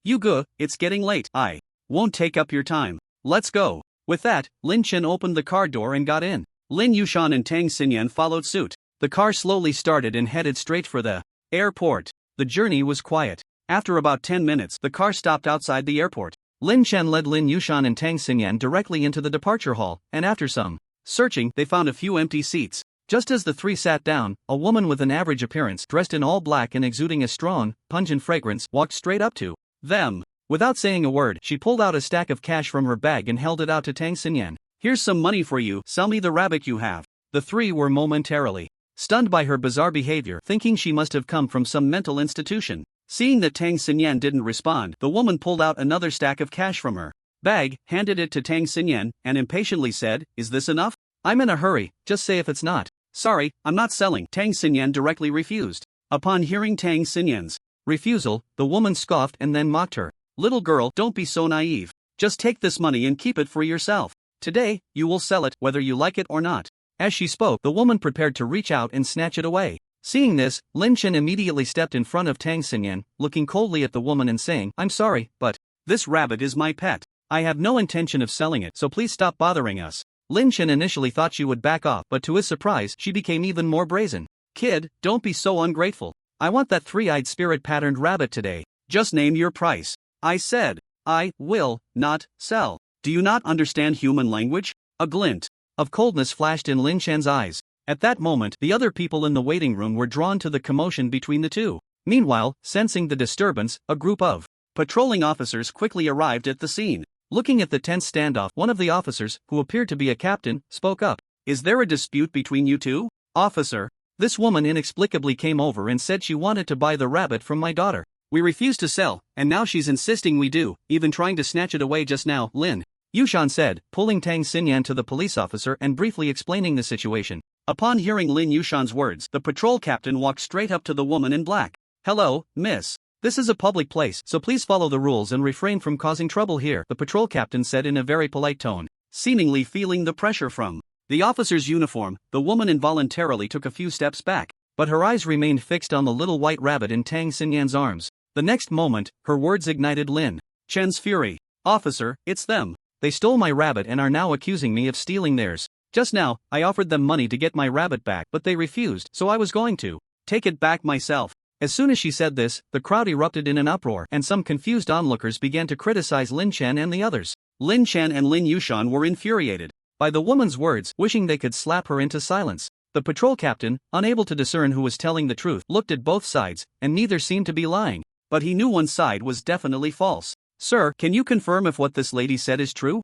You go, it's getting late. I won't take up your time. Let's go. With that, Lin Chen opened the car door and got in. Lin Yushan and Tang Xinyan followed suit. The car slowly started and headed straight for the airport. The journey was quiet. After about 10 minutes, the car stopped outside the airport. Lin Chen led Lin Yushan and Tang Xinyan directly into the departure hall, and after some searching, they found a few empty seats. Just as the three sat down, a woman with an average appearance, dressed in all black and exuding a strong, pungent fragrance, walked straight up to them. Without saying a word, she pulled out a stack of cash from her bag and held it out to Tang Xinyan. Here's some money for you, sell me the rabbit you have. The three were momentarily stunned by her bizarre behavior, thinking she must have come from some mental institution. Seeing that Tang Xinyan didn't respond, the woman pulled out another stack of cash from her bag, handed it to Tang Xinyan, and impatiently said, Is this enough? I'm in a hurry, just say if it's not. Sorry, I'm not selling. Tang Xinyan directly refused. Upon hearing Tang Xinyan's refusal, the woman scoffed and then mocked her. Little girl, don't be so naive. Just take this money and keep it for yourself. Today, you will sell it, whether you like it or not. As she spoke, the woman prepared to reach out and snatch it away. Seeing this, Lin Chen immediately stepped in front of Tang Xinyan, looking coldly at the woman and saying, I'm sorry, but this rabbit is my pet. I have no intention of selling it, so please stop bothering us. Lin Chen initially thought she would back off, but to his surprise, she became even more brazen. Kid, don't be so ungrateful. I want that three-eyed spirit-patterned rabbit today. Just name your price. I said, I will not sell. Do you not understand human language? A glint of coldness flashed in Lin Chen's eyes. At that moment, the other people in the waiting room were drawn to the commotion between the two. Meanwhile, sensing the disturbance, a group of patrolling officers quickly arrived at the scene. Looking at the tense standoff, one of the officers, who appeared to be a captain, spoke up. "Is there a dispute between you two?" "Officer, this woman inexplicably came over and said she wanted to buy the rabbit from my daughter. We refused to sell, and now she's insisting we do, even trying to snatch it away just now," Lin Yushan said, pulling Tang Xinyan to the police officer and briefly explaining the situation. Upon hearing Lin Yushan's words, the patrol captain walked straight up to the woman in black. "Hello, miss. This is a public place, so please follow the rules and refrain from causing trouble here," the patrol captain said in a very polite tone. Seemingly feeling the pressure from the officer's uniform, the woman involuntarily took a few steps back, but her eyes remained fixed on the little white rabbit in Tang Xinyan's arms. The next moment, her words ignited Lin Chen's fury. "Officer, it's them. They stole my rabbit and are now accusing me of stealing theirs. Just now, I offered them money to get my rabbit back, but they refused, so I was going to take it back myself." As soon as she said this, the crowd erupted in an uproar, and some confused onlookers began to criticize Lin Chen and the others. Lin Chen and Lin Yushan were infuriated by the woman's words, wishing they could slap her into silence. The patrol captain, unable to discern who was telling the truth, looked at both sides, and neither seemed to be lying. But he knew one side was definitely false. "Sir, can you confirm if what this lady said is true?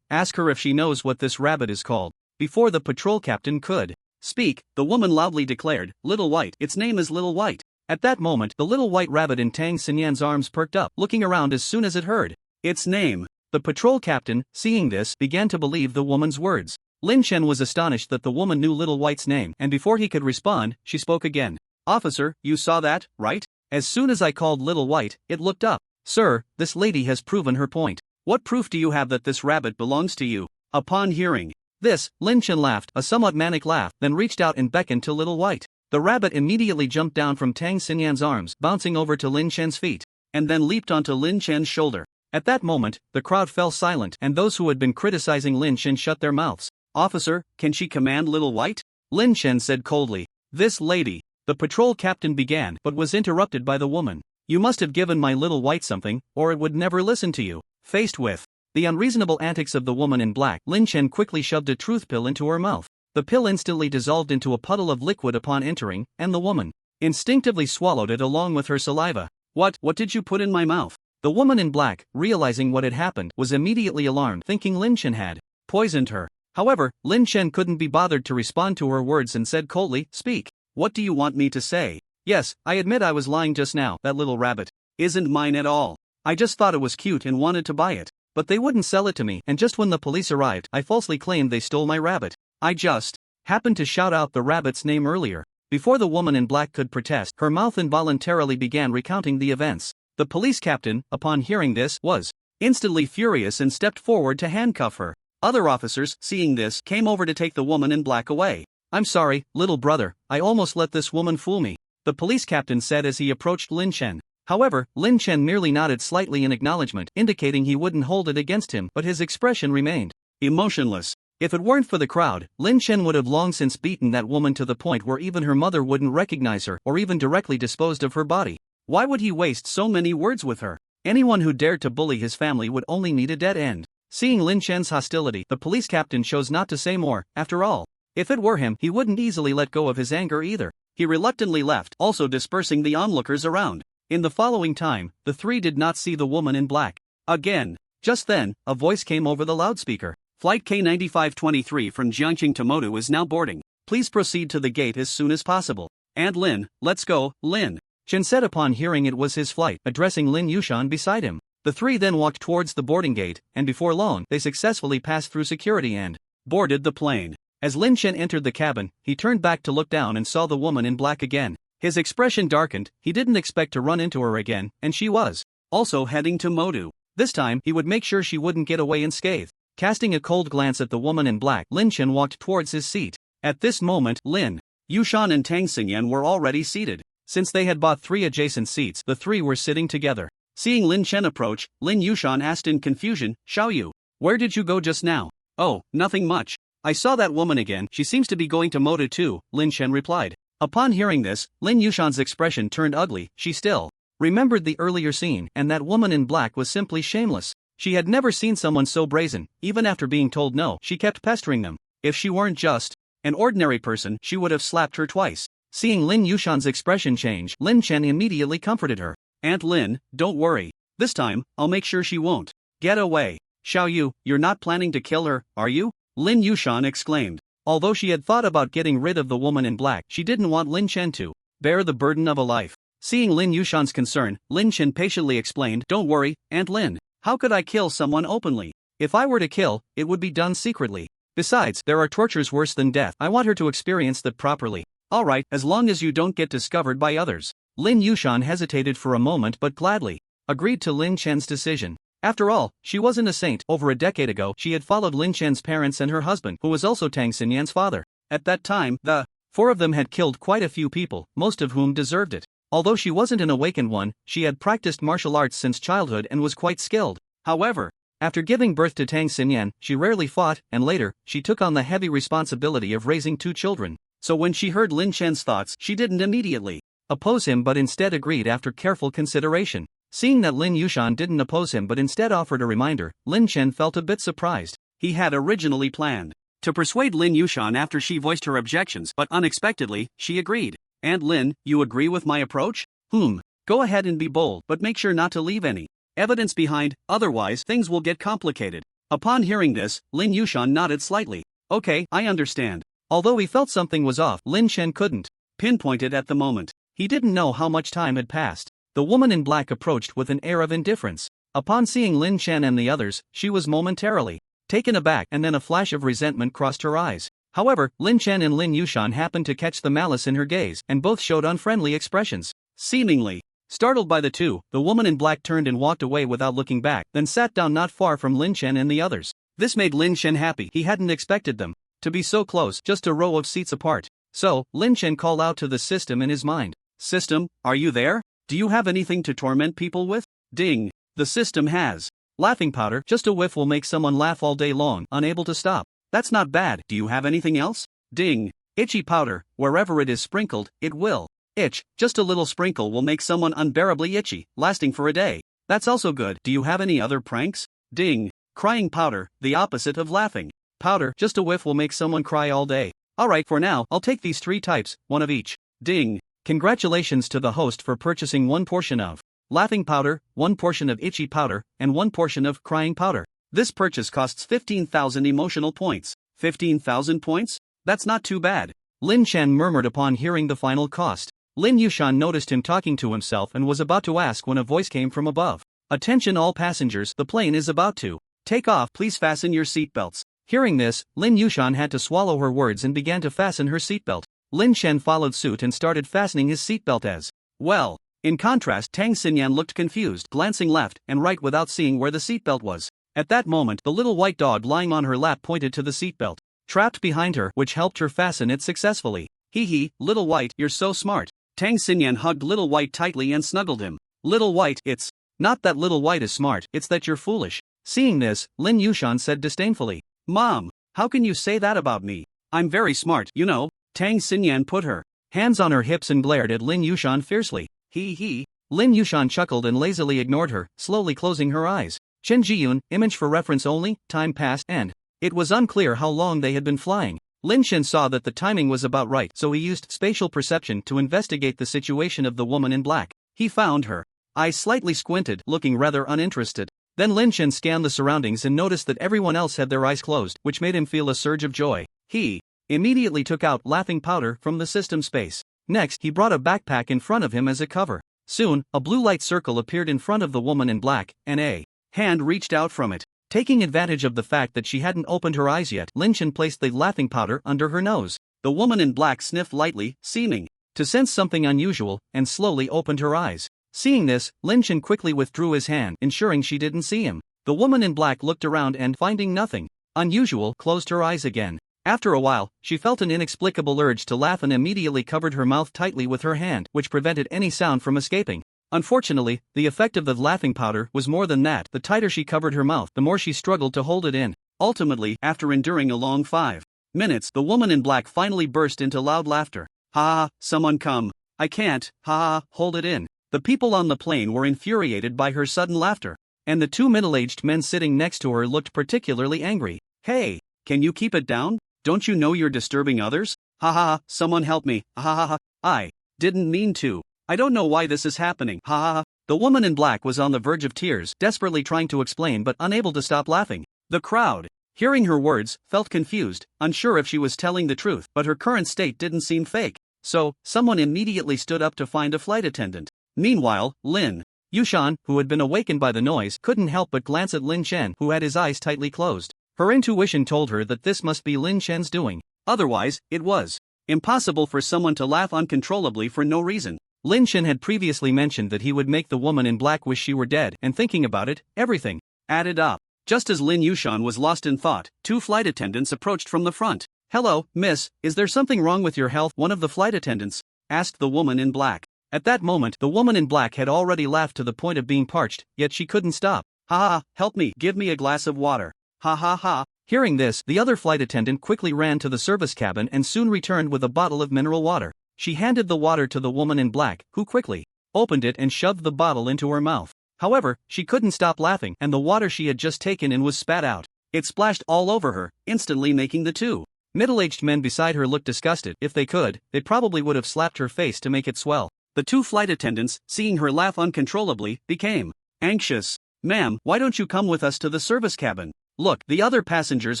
Ask her if she knows what this rabbit is called." Before the patrol captain could speak, the woman loudly declared, "Little White, its name is Little White." At that moment, the little white rabbit in Tang Xinyan's arms perked up, looking around as soon as it heard its name. The patrol captain, seeing this, began to believe the woman's words. Lin Chen was astonished that the woman knew Little White's name, and before he could respond, she spoke again. "Officer, you saw that, right? As soon as I called Little White, it looked up." "Sir, this lady has proven her point. What proof do you have that this rabbit belongs to you?" Upon hearing this, Lin Chen laughed, a somewhat manic laugh, then reached out and beckoned to Little White. The rabbit immediately jumped down from Tang Xinyan's arms, bouncing over to Lin Chen's feet, and then leaped onto Lin Chen's shoulder. At that moment, the crowd fell silent, and those who had been criticizing Lin Chen shut their mouths. "Officer, can she command Little White?" Lin Chen said coldly. "This lady," the patrol captain began, but was interrupted by the woman. "You must have given my Little White something, or it would never listen to you." Faced with the unreasonable antics of the woman in black, Lin Chen quickly shoved a truth pill into her mouth. The pill instantly dissolved into a puddle of liquid upon entering, and the woman instinctively swallowed it along with her saliva. What did you put in my mouth?" The woman in black, realizing what had happened, was immediately alarmed, thinking Lin Chen had poisoned her. However, Lin Chen couldn't be bothered to respond to her words and said coldly, "Speak. What do you want me to say?" "Yes, I admit I was lying just now. That little rabbit isn't mine at all. I just thought it was cute and wanted to buy it. But they wouldn't sell it to me, and just when the police arrived, I falsely claimed they stole my rabbit. I just happened to shout out the rabbit's name earlier." Before the woman in black could protest, her mouth involuntarily began recounting the events. The police captain, upon hearing this, was instantly furious and stepped forward to handcuff her. Other officers, seeing this, came over to take the woman in black away. "I'm sorry, little brother, I almost let this woman fool me," the police captain said as he approached Lin Chen. However, Lin Chen merely nodded slightly in acknowledgement, indicating he wouldn't hold it against him, but his expression remained emotionless. If it weren't for the crowd, Lin Chen would have long since beaten that woman to the point where even her mother wouldn't recognize her, or even directly disposed of her body. Why would he waste so many words with her? Anyone who dared to bully his family would only meet a dead end. Seeing Lin Chen's hostility, the police captain chose not to say more. After all, if it were him, he wouldn't easily let go of his anger either. He reluctantly left, also dispersing the onlookers around. In the following time, the three did not see the woman in black again. Just then, a voice came over the loudspeaker. "Flight K9523 from Jiangqing to Modu is now boarding. Please proceed to the gate as soon as possible. And Lin, let's go, Lin," Chen said upon hearing it was his flight, addressing Lin Yushan beside him. The three then walked towards the boarding gate, and before long, they successfully passed through security and boarded the plane. As Lin Chen entered the cabin, he turned back to look down and saw the woman in black again. His expression darkened. He didn't expect to run into her again, and she was also heading to Modu. This time, he would make sure she wouldn't get away unscathed. Casting a cold glance at the woman in black, Lin Chen walked towards his seat. At this moment, Lin Yushan and Tang Xinyan were already seated. Since they had bought 3 adjacent seats, the three were sitting together. Seeing Lin Chen approach, Lin Yushan asked in confusion, "Xiaoyu, where did you go just now?" "Oh, nothing much. I saw that woman again. She seems to be going to Modu too," Lin Chen replied. Upon hearing this, Lin Yushan's expression turned ugly. She still remembered the earlier scene, and that woman in black was simply shameless. She had never seen someone so brazen. Even after being told no, she kept pestering them. If she weren't just an ordinary person, she would have slapped her twice. Seeing Lin Yushan's expression change, Lin Chen immediately comforted her. Aunt Lin, don't worry. This time, I'll make sure she won't get away. Xiao Yu, you're not planning to kill her, are you? Lin Yushan exclaimed. Although she had thought about getting rid of the woman in black, she didn't want Lin Chen to bear the burden of a life. Seeing Lin Yushan's concern, Lin Chen patiently explained, don't worry, Aunt Lin. How could I kill someone openly? If I were to kill, it would be done secretly. Besides, there are tortures worse than death. I want her to experience that properly. Alright, as long as you don't get discovered by others. Lin Yushan hesitated for a moment but gladly agreed to Lin Chen's decision. After all, she wasn't a saint. Over a decade ago, she had followed Lin Chen's parents and her husband, who was also Tang Xinyan's father. At that time, the four of them had killed quite a few people, most of whom deserved it. Although she wasn't an awakened one, she had practiced martial arts since childhood and was quite skilled. However, after giving birth to Tang Xinyan, she rarely fought, and later, she took on the heavy responsibility of raising 2 children. So when she heard Lin Chen's thoughts, she didn't immediately oppose him but instead agreed after careful consideration. Seeing that Lin Yushan didn't oppose him but instead offered a reminder, Lin Chen felt a bit surprised. He had originally planned to persuade Lin Yushan after she voiced her objections, but unexpectedly, she agreed. Aunt Lin, you agree with my approach? Go ahead and be bold, but make sure not to leave any evidence behind, otherwise things will get complicated. Upon hearing this, Lin Yushan nodded slightly. Okay, I understand. Although he felt something was off, Lin Chen couldn't pinpoint it at the moment. He didn't know how much time had passed. The woman in black approached with an air of indifference. Upon seeing Lin Chen and the others, she was momentarily taken aback and then a flash of resentment crossed her eyes. However, Lin Chen and Lin Yushan happened to catch the malice in her gaze, and both showed unfriendly expressions. Seemingly startled by the two, the woman in black turned and walked away without looking back, then sat down not far from Lin Chen and the others. This made Lin Chen happy. He hadn't expected them to be so close, just a row of seats apart. So, Lin Chen called out to the system in his mind. System, are you there? Do you have anything to torment people with? Ding. The system has laughing powder. Just a whiff will make someone laugh all day long, unable to stop. That's not bad. Do you have anything else? Ding. Itchy powder. Wherever it is sprinkled, it will itch. Just a little sprinkle will make someone unbearably itchy, lasting for a day. That's also good. Do you have any other pranks? Ding. Crying powder. The opposite of laughing powder. Just a whiff will make someone cry all day. Alright, for now, I'll take these 3 types, one of each. Ding. Congratulations to the host for purchasing 1 portion of laughing powder, 1 portion of itchy powder, and 1 portion of crying powder. This purchase costs 15,000 emotional points. 15,000 points? That's not too bad. Lin Chen murmured upon hearing the final cost. Lin Yushan noticed him talking to himself and was about to ask when a voice came from above. Attention all passengers, the plane is about to take off. Please fasten your seatbelts. Hearing this, Lin Yushan had to swallow her words and began to fasten her seatbelt. Lin Chen followed suit and started fastening his seatbelt as well. In contrast, Tang Xinyan looked confused, glancing left and right without seeing where the seatbelt was. At that moment, the little white dog lying on her lap pointed to the seatbelt trapped behind her, which helped her fasten it successfully. Hee hee, Little White, you're so smart. Tang Xinyan hugged Little White tightly and snuggled him. Little White, it's not that Little White is smart, it's that you're foolish. Seeing this, Lin Yushan said disdainfully, Mom, how can you say that about me? I'm very smart, you know. Tang Xinyan put her hands on her hips and glared at Lin Yushan fiercely. Hee hee. Lin Yushan chuckled and lazily ignored her, slowly closing her eyes. Chen Jiyun, image for reference only. Time passed and it was unclear how long they had been flying. Lin Chen saw that the timing was about right, so he used spatial perception to investigate the situation of the woman in black. He found her eyes slightly squinted, looking rather uninterested. Then Lin Chen scanned the surroundings and noticed that everyone else had their eyes closed, which made him feel a surge of joy. He immediately took out laughing powder from the system space. Next, he brought a backpack in front of him as a cover. Soon, a blue light circle appeared in front of the woman in black, and a hand reached out from it. Taking advantage of the fact that she hadn't opened her eyes yet, Lin Chen placed the laughing powder under her nose. The woman in black sniffed lightly, seeming to sense something unusual, and slowly opened her eyes. Seeing this, Lin Chen quickly withdrew his hand, ensuring she didn't see him. The woman in black looked around and, finding nothing unusual, closed her eyes again. After a while, she felt an inexplicable urge to laugh and immediately covered her mouth tightly with her hand, which prevented any sound from escaping. Unfortunately, the effect of the laughing powder was more than that. The tighter she covered her mouth, the more she struggled to hold it in. Ultimately, after enduring a long 5 minutes, the woman in black finally burst into loud laughter. Ha ha, someone come. I can't, ha ha, hold it in. The people on the plane were infuriated by her sudden laughter, and the 2 middle-aged men sitting next to her looked particularly angry. Hey, can you keep it down? Don't you know you're disturbing others? Ha ha ha, someone help me, ha ha ha. I didn't mean to. I don't know why this is happening. Ha ha ha. The woman in black was on the verge of tears, desperately trying to explain but unable to stop laughing. The crowd, hearing her words, felt confused, unsure if she was telling the truth, but her current state didn't seem fake. So, someone immediately stood up to find a flight attendant. Meanwhile, Lin Yushan, who had been awakened by the noise, couldn't help but glance at Lin Chen, who had his eyes tightly closed. Her intuition told her that this must be Lin Chen's doing. Otherwise, it was impossible for someone to laugh uncontrollably for no reason. Lin Chen had previously mentioned that he would make the woman in black wish she were dead, and thinking about it, everything added up. Just as Lin Yushan was lost in thought, two flight attendants approached from the front. "Hello, miss, is there something wrong with your health?" one of the flight attendants asked the woman in black. At that moment, the woman in black had already laughed to the point of being parched, yet she couldn't stop. "Ha ha, help me, give me a glass of water. Ha ha ha." Hearing this, the other flight attendant quickly ran to the service cabin and soon returned with a bottle of mineral water. She handed the water to the woman in black, who quickly opened it and shoved the bottle into her mouth. However, she couldn't stop laughing, and the water she had just taken in was spat out. It splashed all over her, instantly making the two middle-aged men beside her look disgusted. If they could, they probably would have slapped her face to make it swell. The two flight attendants, seeing her laugh uncontrollably, became anxious. "Ma'am, why don't you come with us to the service cabin? Look, the other passengers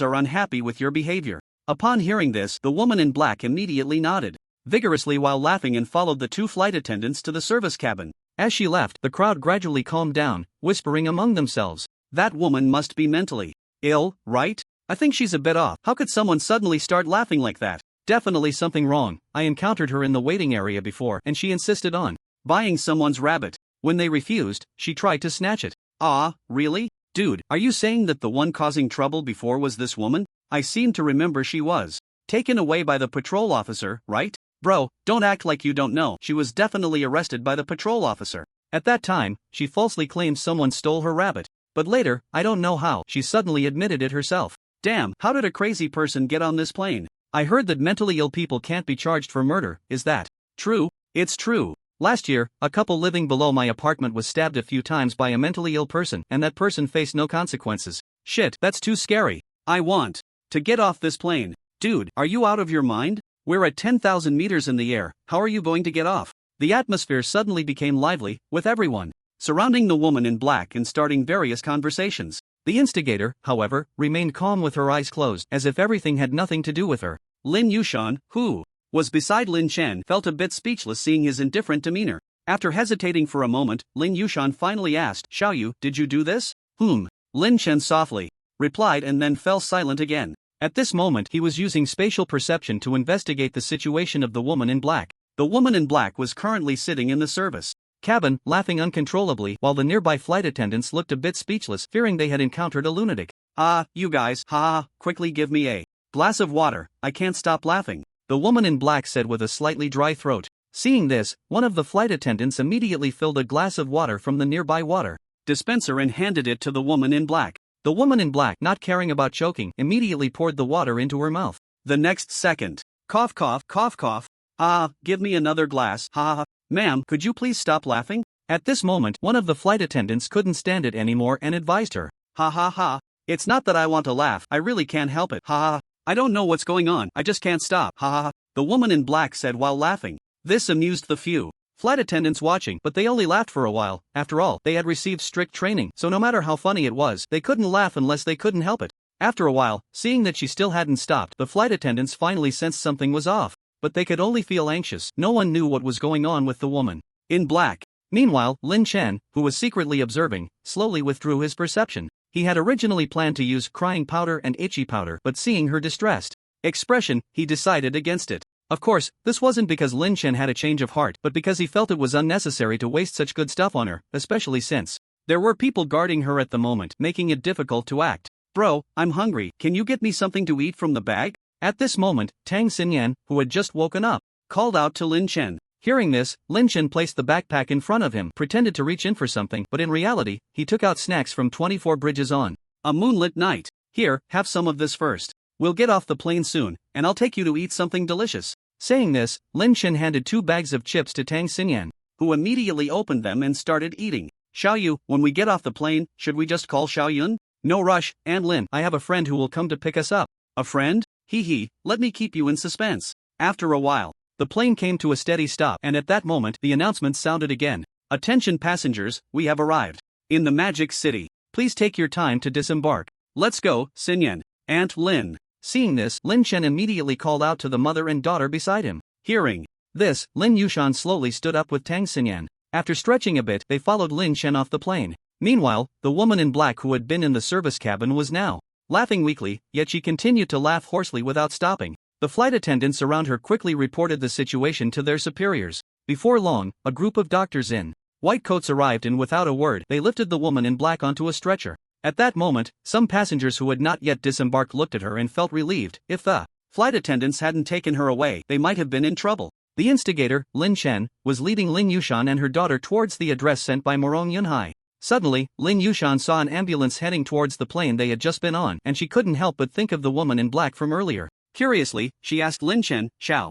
are unhappy with your behavior." Upon hearing this, the woman in black immediately nodded vigorously while laughing and followed the two flight attendants to the service cabin. As she left, the crowd gradually calmed down, whispering among themselves, "That woman must be mentally ill, right? I think she's a bit off. How could someone suddenly start laughing like that? Definitely something wrong. I encountered her in the waiting area before and she insisted on buying someone's rabbit. When they refused, she tried to snatch it." "Ah, really? Dude, are you saying that the one causing trouble before was this woman? I seem to remember she was taken away by the patrol officer, right?" "Bro, don't act like you don't know. She was definitely arrested by the patrol officer. At that time, she falsely claimed someone stole her rabbit. But later, I don't know how, she suddenly admitted it herself. Damn, how did a crazy person get on this plane? I heard that mentally ill people can't be charged for murder. Is that true?" "It's true. Last year, a couple living below my apartment was stabbed a few times by a mentally ill person, and that person faced no consequences." "Shit, that's too scary. I want to get off this plane." "Dude, are you out of your mind? We're at 10,000 meters in the air. How are you going to get off?" The atmosphere suddenly became lively, with everyone surrounding the woman in black and starting various conversations. The instigator, however, remained calm with her eyes closed, as if everything had nothing to do with her. Lin Yushan, who was beside Lin Chen, felt a bit speechless seeing his indifferent demeanor. After hesitating for a moment, Lin Yushan finally asked, "Xiaoyu, did you do this?" Lin Chen softly replied and then fell silent again. At this moment, he was using spatial perception to investigate the situation of the woman in black. The woman in black was currently sitting in the service cabin, laughing uncontrollably, while the nearby flight attendants looked a bit speechless, fearing they had encountered a lunatic. "Ah, you guys, ha ha, quickly give me a glass of water, I can't stop laughing," the woman in black said with a slightly dry throat. Seeing this, one of the flight attendants immediately filled a glass of water from the nearby water dispenser and handed it to the woman in black. The woman in black, not caring about choking, immediately poured the water into her mouth. The next second, cough cough, cough cough. "Ah, give me another glass, ha ha. Ma'am, could you please stop laughing?" At this moment, one of the flight attendants couldn't stand it anymore and advised her. "Ha ha ha. It's not that I want to laugh, I really can't help it, ha ha. I don't know what's going on, I just can't stop, ha ha ha," the woman in black said while laughing. This amused the few flight attendants watching, but they only laughed for a while. After all, they had received strict training, so no matter how funny it was, they couldn't laugh unless they couldn't help it. After a while, seeing that she still hadn't stopped, the flight attendants finally sensed something was off. But they could only feel anxious. No one knew what was going on with the woman in black. Meanwhile, Lin Chen, who was secretly observing, slowly withdrew his perception. He had originally planned to use crying powder and itchy powder, but seeing her distressed expression, he decided against it. Of course, this wasn't because Lin Chen had a change of heart, but because he felt it was unnecessary to waste such good stuff on her, especially since there were people guarding her at the moment, making it difficult to act. "Bro, I'm hungry, can you get me something to eat from the bag?" At this moment, Tang Xinyan, who had just woken up, called out to Lin Chen. Hearing this, Lin Chen placed the backpack in front of him, pretended to reach in for something, but in reality, he took out snacks from 24 Bridges on a moonlit night. "Here, have some of this first. We'll get off the plane soon, and I'll take you to eat something delicious." Saying this, Lin Chen handed 2 bags of chips to Tang Xinyan, who immediately opened them and started eating. "Xiaoyu, when we get off the plane, should we just call Xiaoyun?" "No rush, and Lin, I have a friend who will come to pick us up." "A friend? Hee hee, let me keep you in suspense." After a while, the plane came to a steady stop, and at that moment the announcement sounded again. Attention passengers, we have arrived in the Magic City. Please take your time to disembark. Let's go, Xinyan. Aunt Lin. Seeing this, Lin Chen immediately called out to the mother and daughter beside him. Hearing this, Lin Yushan slowly stood up with Tang Xinyan. After stretching a bit, they followed Lin Chen off the plane. Meanwhile, the woman in black who had been in the service cabin was now laughing weakly, yet she continued to laugh hoarsely without stopping. The flight attendants around her quickly reported the situation to their superiors. Before long, a group of doctors in white coats arrived, and without a word, they lifted the woman in black onto a stretcher. At that moment, some passengers who had not yet disembarked looked at her and felt relieved. If the flight attendants hadn't taken her away, they might have been in trouble. The instigator, Lin Chen, was leading Lin Yushan and her daughter towards the address sent by Marong Yunhai. Suddenly, Lin Yushan saw an ambulance heading towards the plane they had just been on, and she couldn't help but think of the woman in black from earlier. Curiously, she asked Lin Chen, "Xiao,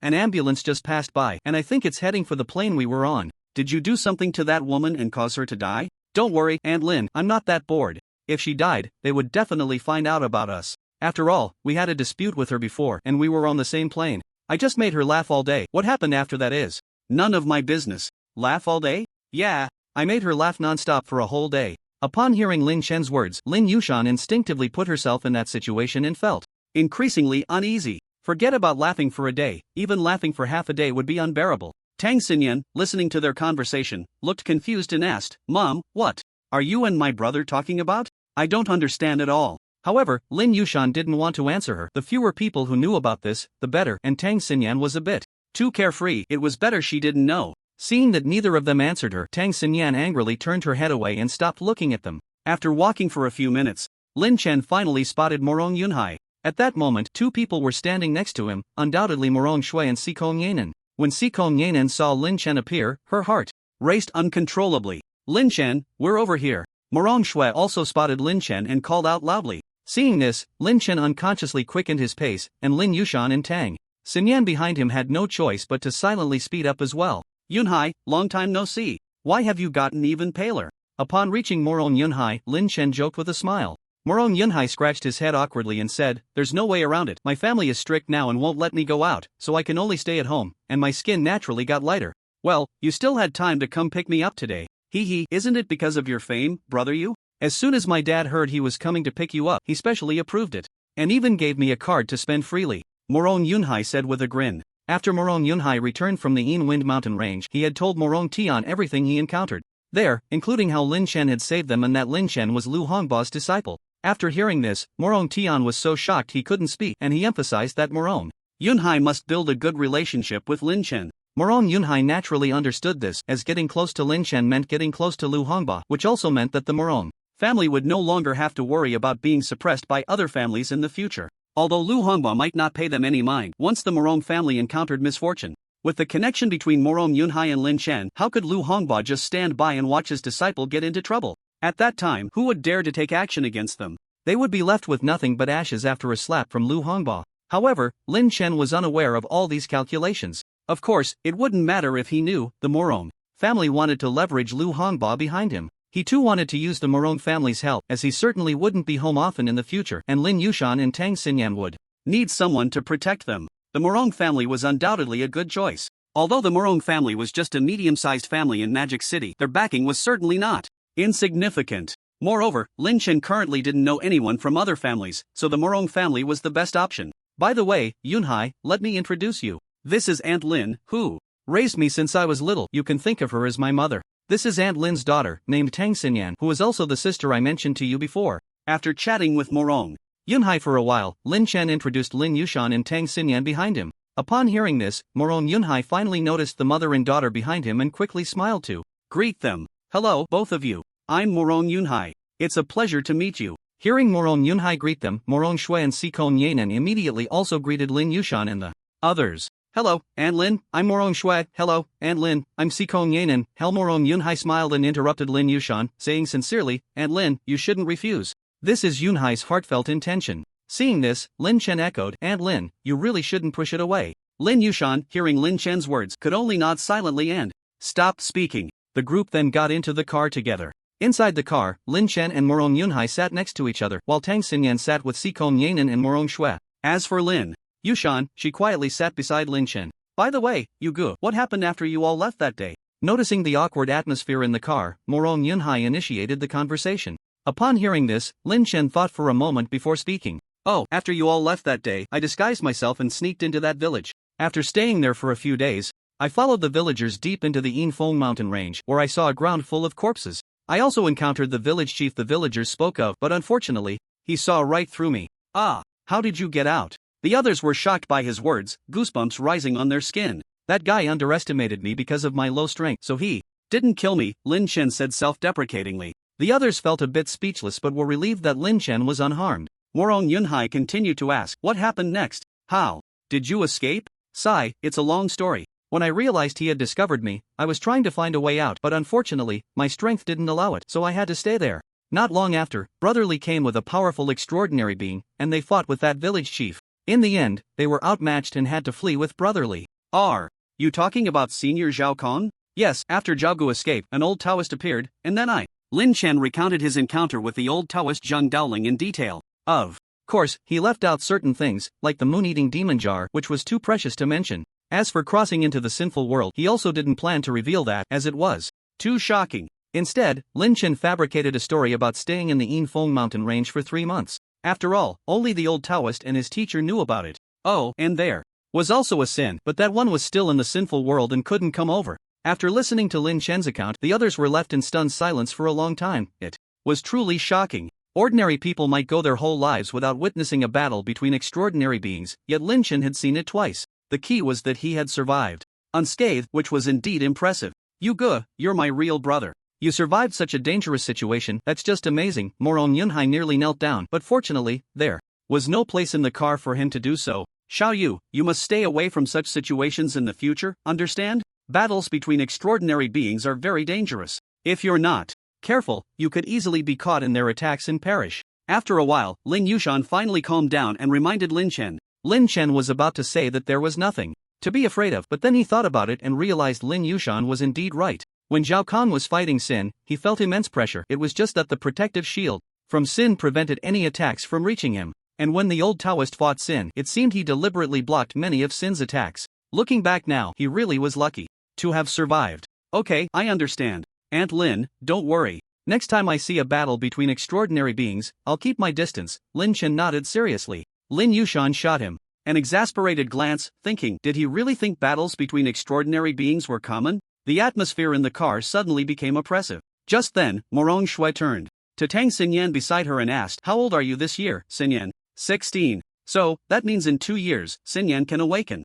an ambulance just passed by, and I think it's heading for the plane we were on. Did you do something to that woman and cause her to die?" "Don't worry, Aunt Lin, I'm not that bored. If she died, they would definitely find out about us. After all, we had a dispute with her before, and we were on the same plane. I just made her laugh all day. What happened after that is none of my business." "Laugh all day?" "Yeah, I made her laugh non-stop for a whole day." Upon hearing Lin Chen's words, Lin Yushan instinctively put herself in that situation and felt increasingly uneasy. Forget about laughing for a day, even laughing for half a day would be unbearable. Tang Xinyan, listening to their conversation, looked confused and asked, "Mom, what are you and my brother talking about? I don't understand at all." However, Lin Yushan didn't want to answer her. The fewer people who knew about this, the better, and Tang Xinyan was a bit too carefree. It was better she didn't know. Seeing that neither of them answered her, Tang Xinyan angrily turned her head away and stopped looking at them. After walking for a few minutes, Lin Chen finally spotted Marong Yunhai. At that moment, two people were standing next to him, undoubtedly Marong Shui and Sikong Yanan. When Sikong Yanan saw Lin Chen appear, her heart raced uncontrollably. "Lin Chen, we're over here." Marong Shui also spotted Lin Chen and called out loudly. Seeing this, Lin Chen unconsciously quickened his pace, and Lin Yushan and Tang Xinyan behind him had no choice but to silently speed up as well. "Yunhai, long time no see. Why have you gotten even paler?" Upon reaching Marong Yunhai, Lin Chen joked with a smile. Marong Yunhai scratched his head awkwardly and said, "There's no way around it. My family is strict now and won't let me go out, so I can only stay at home, and my skin naturally got lighter." "Well, you still had time to come pick me up today. Hee, isn't it because of your fame, brother you? As soon as my dad heard he was coming to pick you up, he specially approved it, and even gave me a card to spend freely," Marong Yunhai said with a grin. After Marong Yunhai returned from the Yin Wind Mountain Range, he had told Marong Tian everything he encountered there, including how Lin Chen had saved them and that Lin Chen was Lu Hongba's disciple. After hearing this, Marong Tian was so shocked he couldn't speak, and he emphasized that Marong Yunhai must build a good relationship with Lin Chen. Marong Yunhai naturally understood this, as getting close to Lin Chen meant getting close to Lu Hongba, which also meant that the Marong family would no longer have to worry about being suppressed by other families in the future. Although Lu Hongba might not pay them any mind once the Marong family encountered misfortune. With the connection between Marong Yunhai and Lin Chen, how could Lu Hongba just stand by and watch his disciple get into trouble? At that time, who would dare to take action against them? They would be left with nothing but ashes after a slap from Lu Hongba. However, Lin Chen was unaware of all these calculations. Of course, it wouldn't matter if he knew. The Marong family wanted to leverage Lu Hongba behind him. He too wanted to use the Marong family's help, as he certainly wouldn't be home often in the future, and Lin Yushan and Tang Xinyan would need someone to protect them. The Marong family was undoubtedly a good choice. Although the Marong family was just a medium-sized family in Magic City, their backing was certainly not insignificant. Moreover, Lin Chen currently didn't know anyone from other families, so the Marong family was the best option. "By the way, Yunhai, let me introduce you. This is Aunt Lin, who raised me since I was little. You can think of her as my mother. This is Aunt Lin's daughter, named Tang Xinyan, who is also the sister I mentioned to you before." After chatting with Marong Yunhai for a while, Lin Chen introduced Lin Yushan and Tang Xinyan behind him. Upon hearing this, Marong Yunhai finally noticed the mother and daughter behind him and quickly smiled to greet them. "Hello, both of you. I'm Marong Yunhai. It's a pleasure to meet you." Hearing Marong Yunhai greet them, Marong Shui and Sikong Yanan immediately also greeted Lin Yushan and the others. "Hello, Aunt Lin, I'm Marong Shui." "Hello, Aunt Lin, I'm Sikong Yanan." Marong Yunhai smiled and interrupted Lin Yushan, saying sincerely, "Aunt Lin, you shouldn't refuse. This is Yunhai's heartfelt intention." Seeing this, Lin Chen echoed, "Aunt Lin, you really shouldn't push it away." Lin Yushan, hearing Lin Chen's words, could only nod silently and stop speaking. The group then got into the car together. Inside the car, Lin Chen and Marong Yunhai sat next to each other, while Tang Xinyan sat with Sikong Yanan and Marong Shui. As for Lin Yushan, she quietly sat beside Lin Chen. By the way, Yugu, what happened after you all left that day? Noticing the awkward atmosphere in the car, Morong Yunhai initiated the conversation. Upon hearing this, Lin Chen thought for a moment before speaking. Oh, after you all left that day, I disguised myself and sneaked into that village. After staying there for a few days, I followed the villagers deep into the Yinfeng mountain range, where I saw a ground full of corpses. I also encountered the village chief the villagers spoke of, but unfortunately, he saw right through me. Ah, how did you get out? The others were shocked by his words, goosebumps rising on their skin. That guy underestimated me because of my low strength, so he didn't kill me, Lin Chen said self-deprecatingly. The others felt a bit speechless but were relieved that Lin Chen was unharmed. Morong Yunhai continued to ask, what happened next? How did you escape? Sigh, it's a long story. When I realized he had discovered me, I was trying to find a way out, but unfortunately, my strength didn't allow it, so I had to stay there. Not long after, Brotherly came with a powerful extraordinary being, and they fought with that village chief. In the end, they were outmatched and had to flee with Brotherly. Are you talking about Senior Zhao Kong? Yes, after Zhaogu escaped, an old Taoist appeared, and then Lin Chen recounted his encounter with the old Taoist Zhang Daoling in detail. Of course, he left out certain things, like the moon-eating demon jar, which was too precious to mention. As for crossing into the sinful world, he also didn't plan to reveal that, as it was too shocking. Instead, Lin Chen fabricated a story about staying in the Yinfeng mountain range for 3 months. After all, only the old Taoist and his teacher knew about it. Oh, and there was also a sin, but that one was still in the sinful world and couldn't come over. After listening to Lin Chen's account, the others were left in stunned silence for a long time. It was truly shocking. Ordinary people might go their whole lives without witnessing a battle between extraordinary beings, yet Lin Chen had seen it twice. The key was that he had survived unscathed, which was indeed impressive. Yugu, you're my real brother. You survived such a dangerous situation, that's just amazing. Morong Yunhai nearly knelt down, but fortunately, there was no place in the car for him to do so. Xiaoyu, you must stay away from such situations in the future, understand? Battles between extraordinary beings are very dangerous. If you're not careful, you could easily be caught in their attacks and perish. After a while, Lin Yushan finally calmed down and reminded Lin Chen. Lin Chen was about to say that there was nothing to be afraid of, but then he thought about it and realized Lin Yushan was indeed right. When Zhao Kan was fighting Sin, he felt immense pressure. It was just that the protective shield from Sin prevented any attacks from reaching him. And when the old Taoist fought Sin, it seemed he deliberately blocked many of Sin's attacks. Looking back now, he really was lucky to have survived. Okay, I understand. Aunt Lin, don't worry. Next time I see a battle between extraordinary beings, I'll keep my distance. Lin Chen nodded seriously. Lin Yushan shot him an exasperated glance, thinking, did he really think battles between extraordinary beings were common? The atmosphere in the car suddenly became oppressive. Just then, Morong Shui turned to Tang Xinyan beside her and asked, how old are you this year, Xinyan? 16. So, that means in 2 years, Xinyan can awaken.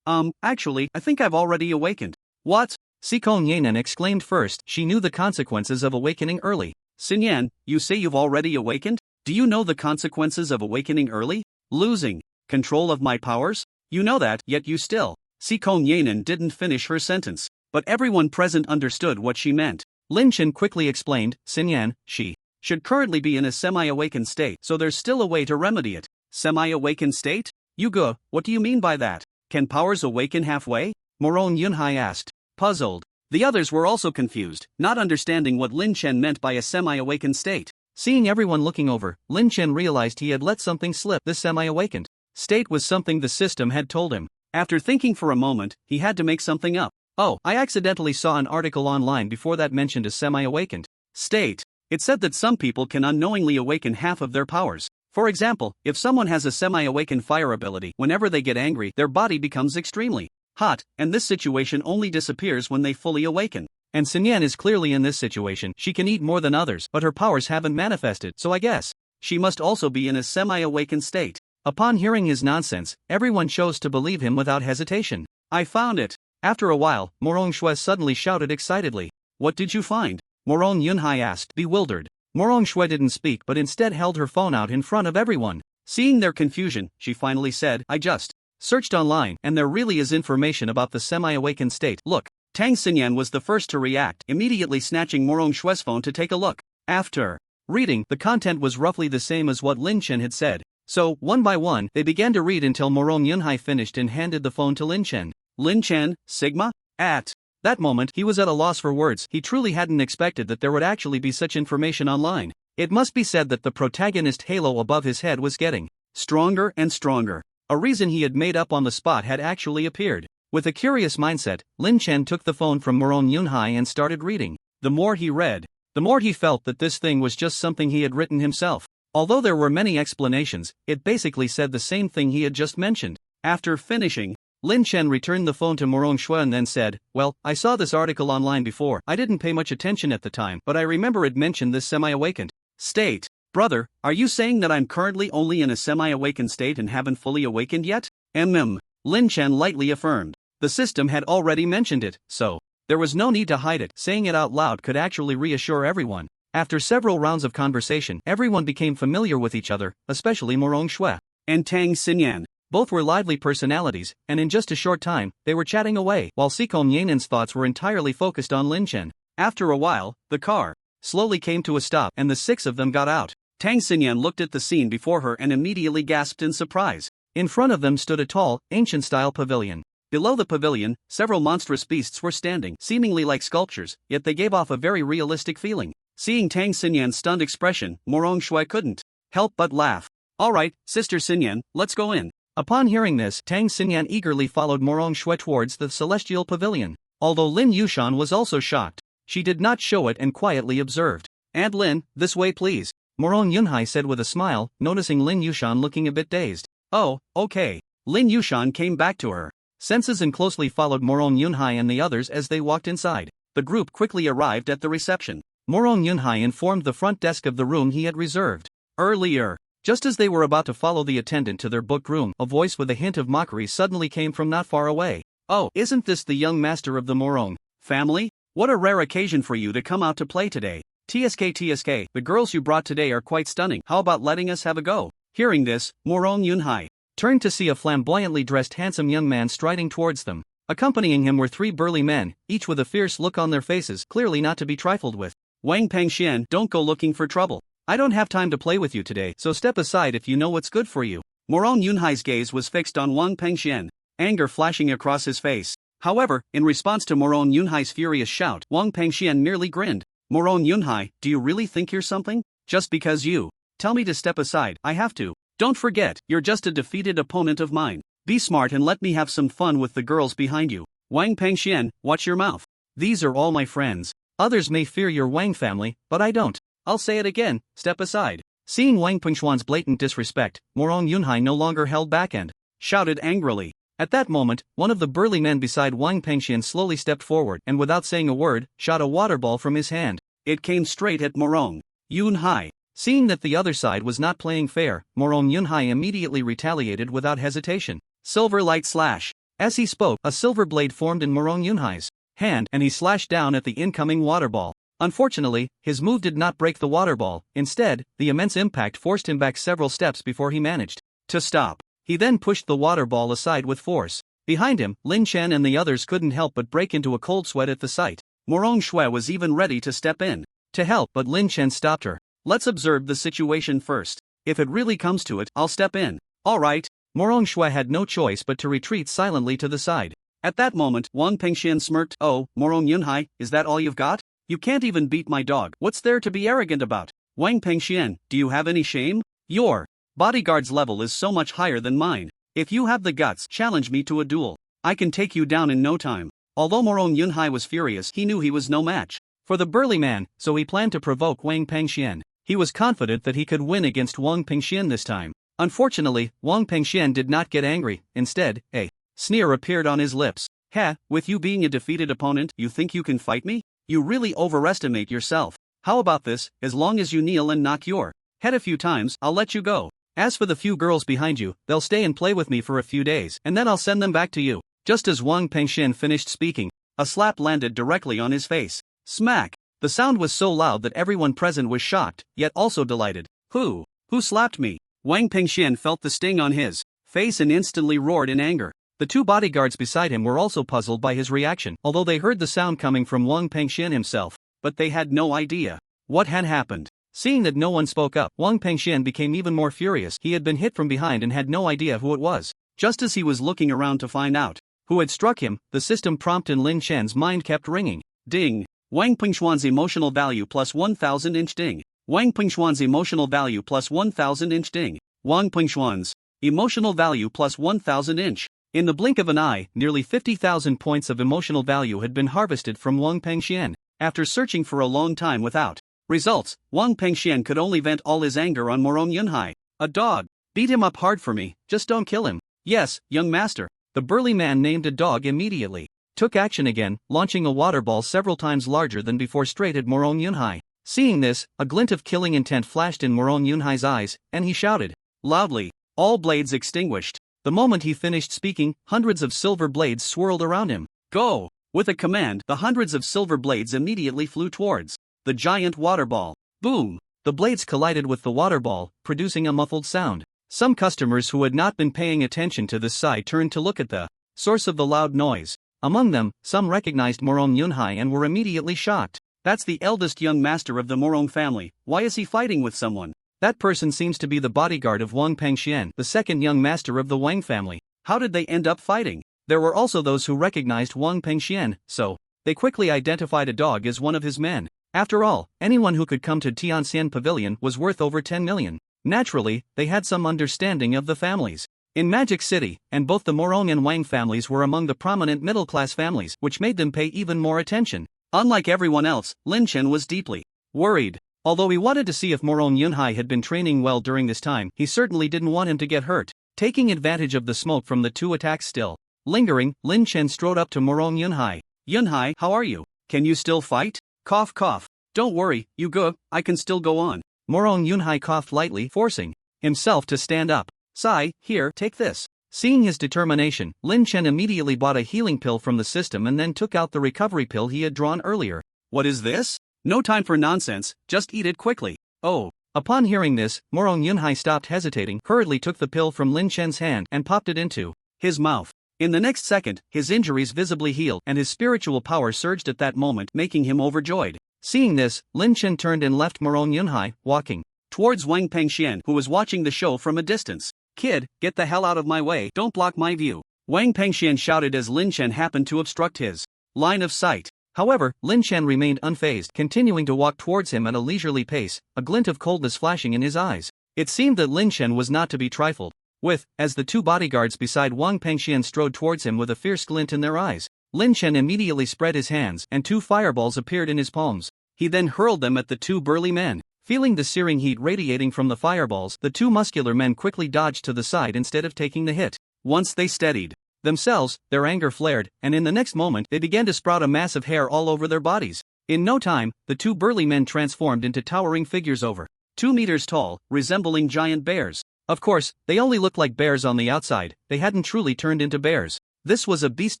Actually, I think I've already awakened. What? Sikong Yanan exclaimed first. She knew the consequences of awakening early. Xinyan, you say you've already awakened? Do you know the consequences of awakening early? Losing control of my powers? You know that, yet you still. Sikong Yanan didn't finish her sentence, but everyone present understood what she meant. Lin Chen quickly explained, Xinyan, she should currently be in a semi-awakened state, so there's still a way to remedy it. Semi-awakened state? Yugu, what do you mean by that? Can powers awaken halfway? Morong Yunhai asked, puzzled. The others were also confused, not understanding what Lin Chen meant by a semi-awakened state. Seeing everyone looking over, Lin Chen realized he had let something slip. The semi-awakened state was something the system had told him. After thinking for a moment, he had to make something up. Oh, I accidentally saw an article online before that mentioned a semi-awakened state. It said that some people can unknowingly awaken half of their powers. For example, if someone has a semi-awakened fire ability, whenever they get angry, their body becomes extremely hot, and this situation only disappears when they fully awaken. And Xinyan is clearly in this situation. She can eat more than others, but her powers haven't manifested, so I guess she must also be in a semi-awakened state. Upon hearing his nonsense, everyone chose to believe him without hesitation. I found it. After a while, Morong Shui suddenly shouted excitedly. What did you find? Morong Yunhai asked, bewildered. Morong Shui didn't speak but instead held her phone out in front of everyone. Seeing their confusion, she finally said, I just searched online, and there really is information about the semi-awakened state. Look. Tang Xinyan was the first to react, immediately snatching Morong Shui's phone to take a look. After reading, the content was roughly the same as what Lin Chen had said. So, one by one, they began to read until Morong Yunhai finished and handed the phone to Lin Chen. Lin Chen, Sigma? At that moment, he was at a loss for words. He truly hadn't expected that there would actually be such information online. It must be said that the protagonist halo above his head was getting stronger and stronger. A reason he had made up on the spot had actually appeared. With a curious mindset, Lin Chen took the phone from Marrow Yunhai and started reading. The more he read, the more he felt that this thing was just something he had written himself. Although there were many explanations, it basically said the same thing he had just mentioned. After finishing, Lin Chen returned the phone to Marrow Shui and then said, "Well, I saw this article online before. I didn't pay much attention at the time, but I remember it mentioned this semi-awakened state. Brother, are you saying that I'm currently only in a semi-awakened state and haven't fully awakened yet?" Lin Chen lightly affirmed. The system had already mentioned it, so there was no need to hide it. Saying it out loud could actually reassure everyone. After several rounds of conversation, everyone became familiar with each other, especially Marrow Shui and Tang Xinyan. Both were lively personalities, and in just a short time, they were chatting away, while Sikom Yanan's thoughts were entirely focused on Lin Chen. After a while, the car slowly came to a stop and the six of them got out. Tang Xinyan looked at the scene before her and immediately gasped in surprise. In front of them stood a tall, ancient-style pavilion. Below the pavilion, several monstrous beasts were standing, seemingly like sculptures, yet they gave off a very realistic feeling. Seeing Tang Xinyan's stunned expression, Marrow Shui couldn't help but laugh. "Alright, Sister Xinyan, let's go in." Upon hearing this, Tang Xinyan eagerly followed Marrow Shui towards the celestial pavilion. Although Lin Yushan was also shocked, she did not show it and quietly observed. "Aunt Lin, this way please," Marrow Yunhai said with a smile, noticing Lin Yushan looking a bit dazed. "Oh, okay." Lin Yushan came back to her senses and closely followed Marrow Yunhai and the others as they walked inside. The group quickly arrived at the reception. Marrow Yunhai informed the front desk of the room he had reserved earlier. Just as they were about to follow the attendant to their booked room, a voice with a hint of mockery suddenly came from not far away. "Oh, isn't this the young master of the Marrow family? What a rare occasion for you to come out to play today. TSK, the girls you brought today are quite stunning. How about letting us have a go?" Hearing this, Marrow Yunhai turned to see a flamboyantly dressed handsome young man striding towards them. Accompanying him were three burly men, each with a fierce look on their faces, clearly not to be trifled with. "Wang Pengxian, don't go looking for trouble. I don't have time to play with you today, so step aside if you know what's good for you." Marrow Yunhai's gaze was fixed on Wang Pengxian, anger flashing across his face. However, in response to Marrow Yunhai's furious shout, Wang Pengxian merely grinned. "Marrow Yunhai, do you really think you're something? Just because you tell me to step aside, I have to. Don't forget, you're just a defeated opponent of mine. Be smart and let me have some fun with the girls behind you. Wang Pengxian, watch your mouth. These are all my friends. Others may fear your Wang family, but I don't. I'll say it again, step aside." Seeing Wang Pengxian's blatant disrespect, Marrow Yunhai no longer held back and shouted angrily. At that moment, one of the burly men beside Wang Pengxian slowly stepped forward and without saying a word, shot a water ball from his hand. It came straight at Marrow Yunhai. Seeing that the other side was not playing fair, Marrow Yunhai immediately retaliated without hesitation. Silver light slash. As he spoke, a silver blade formed in Marrow Yunhai's hand and he slashed down at the incoming water ball. Unfortunately, his move did not break the water ball. Instead, the immense impact forced him back several steps before he managed to stop. He then pushed the water ball aside with force. Behind him, Lin Chen and the others couldn't help but break into a cold sweat at the sight. Marrow Shui was even ready to step in to help, but Lin Chen stopped her. "Let's observe the situation first. If it really comes to it, I'll step in." "Alright." Marrow Shui had no choice but to retreat silently to the side. At that moment, Wang Pengxian smirked. "Oh, Marrow Yunhai, is that all you've got? You can't even beat my dog. What's there to be arrogant about? Wang Pengxian, do you have any shame? Your bodyguard's level is so much higher than mine. If you have the guts, challenge me to a duel. I can take you down in no time." Although Marrow Yunhai was furious, he knew he was no match for the burly man, so he planned to provoke Wang Pengxian. He was confident that he could win against Wang Pengxian this time. Unfortunately, Wang Pengxian did not get angry. Instead, a sneer appeared on his lips. "Ha, with you being a defeated opponent, you think you can fight me? You really overestimate yourself. How about this, as long as you kneel and knock your head a few times, I'll let you go. As for the few girls behind you, they'll stay and play with me for a few days, and then I'll send them back to you." Just as Wang Pengxian finished speaking, a slap landed directly on his face. Smack! The sound was so loud that everyone present was shocked, yet also delighted. Who slapped me?" Wang Pengxian felt the sting on his face and instantly roared in anger. The two bodyguards beside him were also puzzled by his reaction, although they heard the sound coming from Wang Pengxian himself, but they had no idea what had happened. Seeing that no one spoke up, Wang Pengxian became even more furious. He had been hit from behind and had no idea who it was. Just as he was looking around to find out who had struck him, the system prompt in Lin Chen's mind kept ringing. Ding! Wang Pengxian's emotional value plus 1000 inch ding. Wang Pengxian's emotional value plus 1000 inch ding. Wang Pengxian's emotional value plus 1000 inch. In the blink of an eye, nearly 50,000 points of emotional value had been harvested from Wang Pengxian. After searching for a long time without results, Wang Pengxian could only vent all his anger on Morong Yunhai. A dog. Beat him up hard for me, just don't kill him. Yes, young master. The burly man named a dog immediately. Took action again, launching a water ball several times larger than before straight at Morong Yunhai. Seeing this, a glint of killing intent flashed in Morong Yunhai's eyes, and he shouted loudly, all blades extinguished. The moment he finished speaking, hundreds of silver blades swirled around him. Go! With a command, the hundreds of silver blades immediately flew towards the giant water ball. Boom! The blades collided with the water ball, producing a muffled sound. Some customers who had not been paying attention to this side turned to look at the source of the loud noise. Among them, some recognized Morong Yunhai and were immediately shocked. That's the eldest young master of the Morong family. Why is he fighting with someone? That person seems to be the bodyguard of Wang Pengxian, the second young master of the Wang family. How did they end up fighting? There were also those who recognized Wang Pengxian, so they quickly identified a dog as one of his men. After all, anyone who could come to Tianxian Pavilion was worth over 10 million. Naturally, they had some understanding of the families in Magic City, and both the Morong and Wang families were among the prominent middle-class families, which made them pay even more attention. Unlike everyone else, Lynch was deeply worried. Although he wanted to see if Morong Yunhai had been training well during this time, he certainly didn't want him to get hurt. Taking advantage of the smoke from the two attacks still lingering, Lin Chen strode up to Morong Yunhai. Yunhai, how are you? Can you still fight? Cough cough. Don't worry, you go, I can still go on. Morong Yunhai coughed lightly, forcing himself to stand up. Sai, here, take this. Seeing his determination, Lin Chen immediately bought a healing pill from the system and then took out the recovery pill he had drawn earlier. What is this? No time for nonsense, just eat it quickly. Oh. Upon hearing this, Morong Yunhai stopped hesitating, hurriedly took the pill from Lin Chen's hand and popped it into his mouth. In the next second, his injuries visibly healed and his spiritual power surged at that moment, making him overjoyed. Seeing this, Lin Chen turned and left Morong Yunhai, walking towards Wang Pengxian, who was watching the show from a distance. Kid, get the hell out of my way, don't block my view. Wang Pengxian shouted as Lin Chen happened to obstruct his line of sight. However, Lin Chen remained unfazed, continuing to walk towards him at a leisurely pace, a glint of coldness flashing in his eyes. It seemed that Lin Chen was not to be trifled with, as the two bodyguards beside Wang Pengxian strode towards him with a fierce glint in their eyes. Lin Chen immediately spread his hands, and two fireballs appeared in his palms. He then hurled them at the two burly men. Feeling the searing heat radiating from the fireballs, the two muscular men quickly dodged to the side instead of taking the hit. Once they steadied themselves, their anger flared, and in the next moment they began to sprout a mass of hair all over their bodies. In no time, the two burly men transformed into towering figures over 2 meters tall, resembling giant bears. Of course, they only looked like bears on the outside, they hadn't truly turned into bears. This was a beast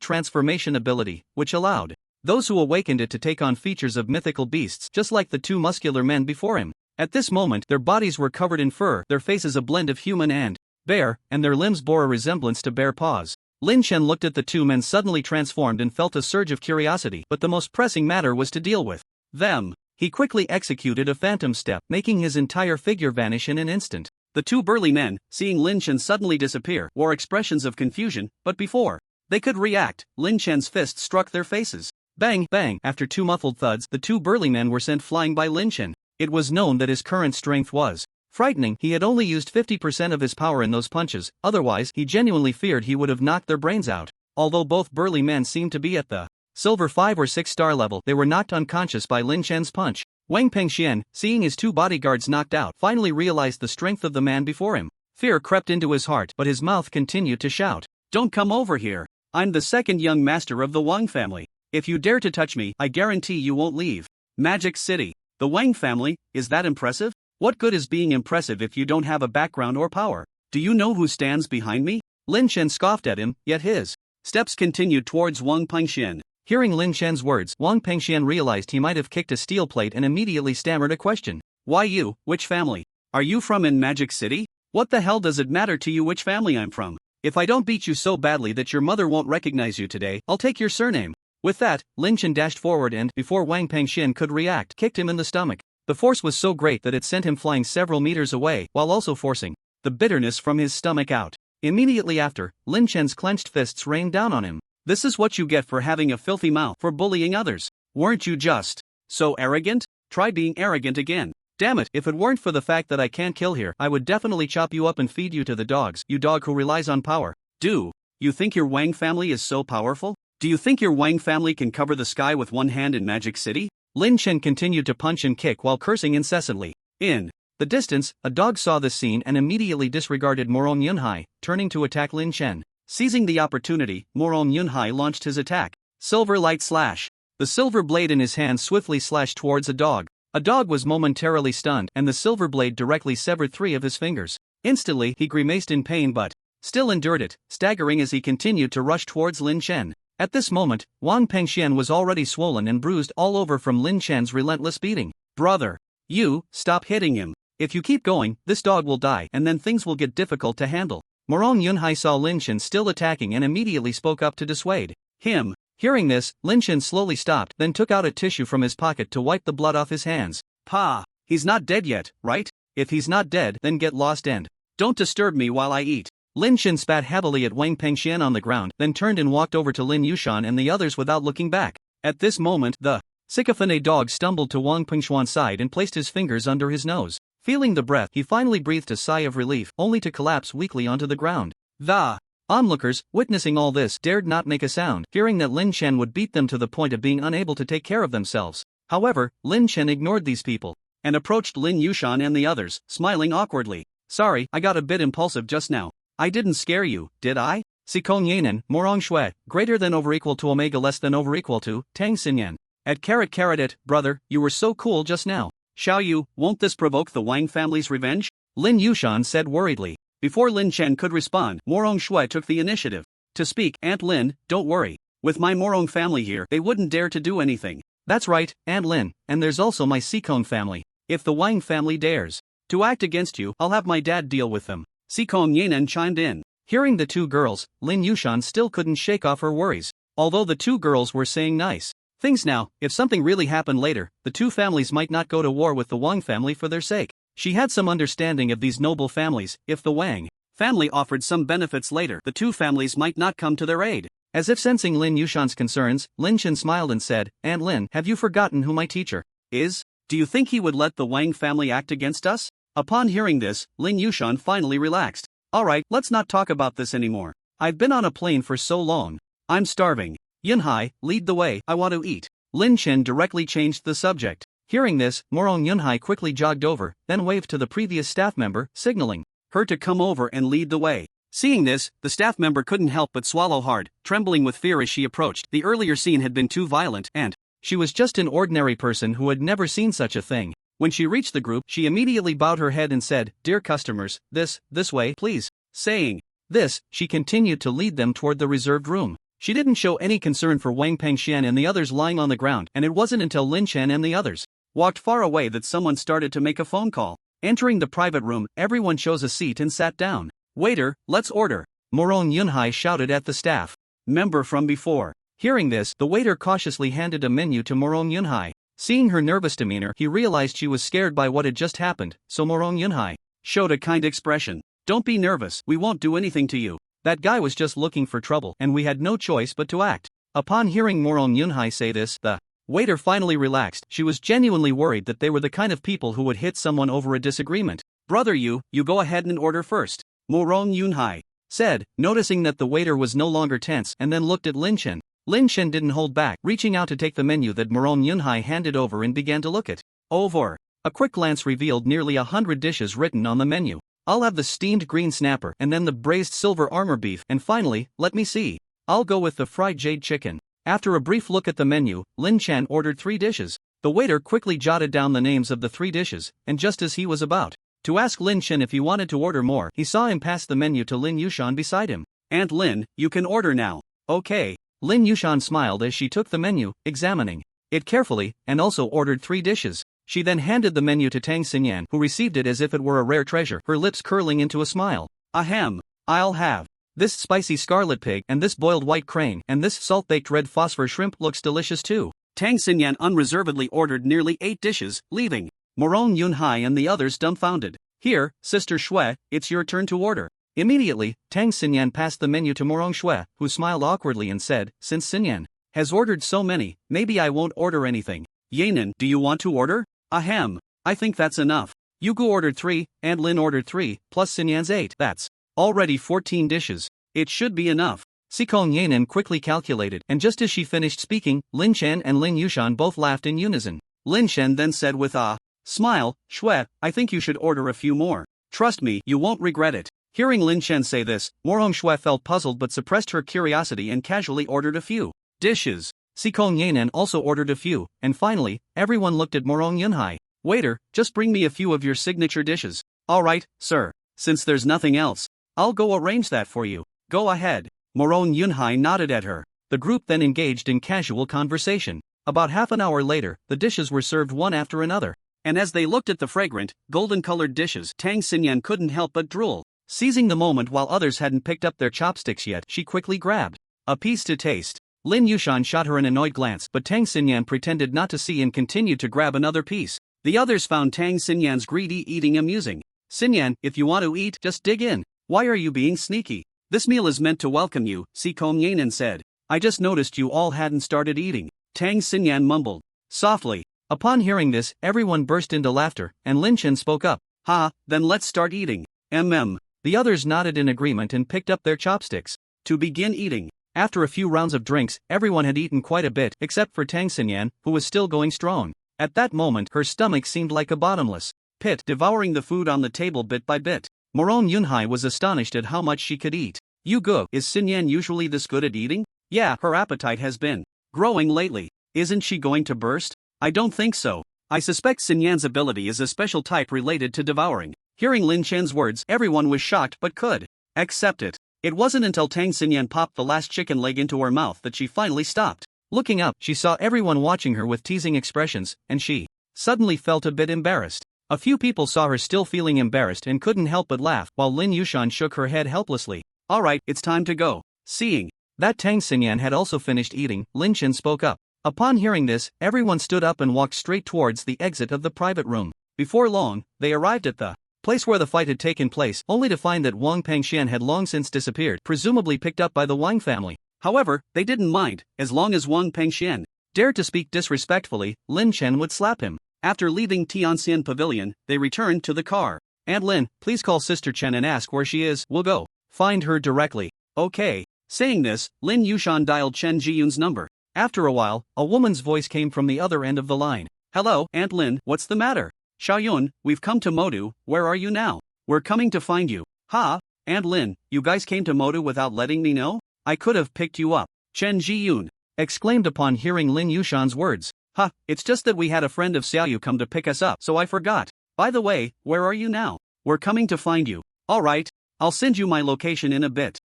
transformation ability, which allowed those who awakened it to take on features of mythical beasts, just like the two muscular men before him. At this moment, their bodies were covered in fur, their faces a blend of human and bear, and their limbs bore a resemblance to bear paws. Lin Chen looked at the two men suddenly transformed and felt a surge of curiosity, but the most pressing matter was to deal with them. He quickly executed a phantom step, making his entire figure vanish in an instant. The two burly men, seeing Lin Chen suddenly disappear, wore expressions of confusion, but before they could react, Lin Chen's fist struck their faces. Bang, bang! After two muffled thuds, the two burly men were sent flying by Lin Chen. It was known that his current strength was frightening. He had only used 50% of his power in those punches, otherwise he genuinely feared he would have knocked their brains out. Although both burly men seemed to be at the silver 5 or 6 star level, they were knocked unconscious by Lin Chen's punch. Wang Pengxian, seeing his two bodyguards knocked out, finally realized the strength of the man before him. Fear crept into his heart, but his mouth continued to shout, "Don't come over here! I'm the second young master of the Wang family. If you dare to touch me, I guarantee you won't leave Magic City." The Wang family, is that impressive? What good is being impressive if you don't have a background or power? Do you know who stands behind me? Lin Chen scoffed at him, yet his steps continued towards Wang Pengxian. Hearing Lin Chen's words, Wang Pengxian realized he might have kicked a steel plate and immediately stammered a question. Why you? Which family? Are you from in Magic City? What the hell does it matter to you which family I'm from? If I don't beat you so badly that your mother won't recognize you today, I'll take your surname. With that, Lin Chen dashed forward and, before Wang Pengxian could react, kicked him in the stomach. The force was so great that it sent him flying several meters away, while also forcing the bitterness from his stomach out. Immediately after, Lin Chen's clenched fists rained down on him. This is what you get for having a filthy mouth, for bullying others. Weren't you just so arrogant? Try being arrogant again. Damn it, if it weren't for the fact that I can't kill here, I would definitely chop you up and feed you to the dogs, you dog who relies on power. Do You think your Wang family is so powerful? Do you think your Wang family can cover the sky with one hand in Magic City? Lin Chen continued to punch and kick while cursing incessantly. In the distance, a dog saw this scene and immediately disregarded Morong Yunhai, turning to attack Lin Chen. Seizing the opportunity, Morong Yunhai launched his attack. Silver Light Slash. The silver blade in his hand swiftly slashed towards a dog. A dog was momentarily stunned and the silver blade directly severed 3 of his fingers. Instantly he grimaced in pain but still endured it, staggering as he continued to rush towards Lin Chen. At this moment, Wang Pengxian was already swollen and bruised all over from Lin Chen's relentless beating. Brother! You, stop hitting him. If you keep going, this dog will die and then things will get difficult to handle. Morong Yunhai saw Lin Chen still attacking and immediately spoke up to dissuade him. Hearing this, Lin Chen slowly stopped, then took out a tissue from his pocket to wipe the blood off his hands. Pa! He's not dead yet, right? If he's not dead, then get lost and don't disturb me while I eat. Lin Chen spat heavily at Wang Pengxian on the ground, then turned and walked over to Lin Yushan and the others without looking back. At this moment, the sycophant dog stumbled to Wang Pengxian's side and placed his fingers under his nose. Feeling the breath, he finally breathed a sigh of relief, only to collapse weakly onto the ground. The onlookers, witnessing all this, dared not make a sound, fearing that Lin Chen would beat them to the point of being unable to take care of themselves. However, Lin Chen ignored these people and approached Lin Yushan and the others, smiling awkwardly. Sorry, I got a bit impulsive just now. I didn't scare you, did I? Sikong Yanan, Morong Shui, greater than over equal to omega less than over equal to, Tang Xinyan. At it, brother, you were so cool just now. Xiao Yu, won't this provoke the Wang family's revenge? Lin Yushan said worriedly. Before Lin Chen could respond, Morong Shui took the initiative to speak. Aunt Lin, don't worry. With my Morong family here, they wouldn't dare to do anything. That's right, Aunt Lin, and there's also my Sikong family. If the Wang family dares to act against you, I'll have my dad deal with them. Sikong Yanan chimed in. Hearing the 2 girls, Lin Yushan still couldn't shake off her worries. Although the 2 girls were saying nice things now, if something really happened later, the 2 families might not go to war with the Wang family for their sake. She had some understanding of these noble families. If the Wang family offered some benefits later, the 2 families might not come to their aid. As if sensing Lin Yushan's concerns, Lin Chen smiled and said, Aunt Lin, have you forgotten who my teacher is? Do you think he would let the Wang family act against us? Upon hearing this, Lin Yushan finally relaxed. Alright, let's not talk about this anymore. I've been on a plane for so long. I'm starving. Yunhai, lead the way, I want to eat. Lin Chen directly changed the subject. Hearing this, Morong Yunhai quickly jogged over, then waved to the previous staff member, signaling her to come over and lead the way. Seeing this, the staff member couldn't help but swallow hard, trembling with fear as she approached. The earlier scene had been too violent, and she was just an ordinary person who had never seen such a thing. When she reached the group, she immediately bowed her head and said, Dear customers, this way, please. Saying this, she continued to lead them toward the reserved room. She didn't show any concern for Wang Pengxian and the others lying on the ground, and it wasn't until Lin Chen and the others walked far away that someone started to make a phone call. Entering the private room, everyone chose a seat and sat down. Waiter, let's order. Morong Yunhai shouted at the staff member from before. Hearing this, the waiter cautiously handed a menu to Morong Yunhai. Seeing her nervous demeanor, he realized she was scared by what had just happened, so Morong Yunhai showed a kind expression. Don't be nervous, we won't do anything to you. That guy was just looking for trouble, and we had no choice but to act. Upon hearing Morong Yunhai say this, the waiter finally relaxed. She was genuinely worried that they were the kind of people who would hit someone over a disagreement. Brother, you go ahead and order first. Morong Yunhai said, noticing that the waiter was no longer tense, and then looked at Lin Chen. Lin Chen didn't hold back, reaching out to take the menu that Morong Yunhai handed over and began to look it over. A quick glance revealed nearly 100 dishes written on the menu. I'll have the steamed green snapper and then the braised silver armor beef, and finally, let me see. I'll go with the fried jade chicken. After a brief look at the menu, Lin Chen ordered 3 dishes. The waiter quickly jotted down the names of the 3 dishes, and just as he was about to ask Lin Chen if he wanted to order more, he saw him pass the menu to Lin Yushan beside him. Aunt Lin, you can order now. Okay. Lin Yushan smiled as she took the menu, examining it carefully, and also ordered 3 dishes. She then handed the menu to Tang Xinyan, who received it as if it were a rare treasure, her lips curling into a smile. Ahem. I'll have this spicy scarlet pig, and this boiled white crane, and this salt-baked red phosphor shrimp looks delicious too. Tang Xinyan unreservedly ordered nearly 8 dishes, leaving Morong Yunhai and the others dumbfounded. Here, Sister Shui, it's your turn to order. Immediately, Tang Xinyan passed the menu to Morong Shui, who smiled awkwardly and said, Since Xinyan has ordered so many, maybe I won't order anything. Yanan, do you want to order? Ahem. I think that's enough. Yugu ordered 3, and Lin ordered 3, plus Xinyan's 8. That's already 14 dishes. It should be enough. Sikong Yanan quickly calculated, and just as she finished speaking, Lin Chen and Lin Yushan both laughed in unison. Lin Chen then said with a smile, "Shui, I think you should order a few more. Trust me, you won't regret it." Hearing Lin Chen say this, Morong Shui felt puzzled but suppressed her curiosity and casually ordered a few dishes. Sikong Yanan also ordered a few, and finally, everyone looked at Morong Yunhai. "Waiter, just bring me a few of your signature dishes." "Alright, sir. Since there's nothing else, I'll go arrange that for you." "Go ahead." Morong Yunhai nodded at her. The group then engaged in casual conversation. About half an hour later, the dishes were served one after another. And as they looked at the fragrant, golden-colored dishes, Tang Xinyan couldn't help but drool. Seizing the moment while others hadn't picked up their chopsticks yet, she quickly grabbed a piece to taste. Lin Yushan shot her an annoyed glance, but Tang Xinyan pretended not to see and continued to grab another piece. The others found Tang Xinyan's greedy eating amusing. "Xinyan, if you want to eat, just dig in. Why are you being sneaky? This meal is meant to welcome you," Sikong Yanan said. "I just noticed you all hadn't started eating." Tang Xinyan mumbled softly. Upon hearing this, everyone burst into laughter, and Lin Chen spoke up. "Ha, then let's start eating." The others nodded in agreement and picked up their chopsticks to begin eating. After a few rounds of drinks, everyone had eaten quite a bit except for Tang Xinyan, who was still going strong. At that moment, her stomach seemed like a bottomless pit, devouring the food on the table bit by bit. Morong Yunhai was astonished at how much she could eat. "You go, is Xinyan usually this good at eating?" "Yeah, her appetite has been growing lately." "Isn't she going to burst?" "I don't think so. I suspect Xinyan's ability is a special type related to devouring." Hearing Lin Chen's words, everyone was shocked but could accept it. It wasn't until Tang Xinyan popped the last chicken leg into her mouth that she finally stopped. Looking up, she saw everyone watching her with teasing expressions, and she suddenly felt a bit embarrassed. A few people saw her still feeling embarrassed and couldn't help but laugh, while Lin Yushan shook her head helplessly. "Alright, it's time to go." Seeing that Tang Xinyan had also finished eating, Lin Chen spoke up. Upon hearing this, everyone stood up and walked straight towards the exit of the private room. Before long, they arrived at the place where the fight had taken place, only to find that Wang Pengxian had long since disappeared, presumably picked up by the Wang family. However, they didn't mind, as long as Wang Pengxian dared to speak disrespectfully, Lin Chen would slap him. After leaving Tianxian Pavilion, they returned to the car. "Aunt Lin, please call Sister Chen and ask where she is. We'll go find her directly." "Okay." Saying this, Lin Yushan dialed Chen Jiyun's number. After a while, a woman's voice came from the other end of the line. "Hello, Aunt Lin, what's the matter?" "Xiaoyun, we've come to Modu, where are you now?" "We're coming to find you." "Ha, Aunt Lin, you guys came to Modu without letting me know? I could have picked you up," Chen Jiyun exclaimed upon hearing Lin Yushan's words. "Ha, it's just that we had a friend of Xiaoyu come to pick us up, so I forgot. By the way, where are you now?" "We're coming to find you." "Alright, I'll send you my location in a bit."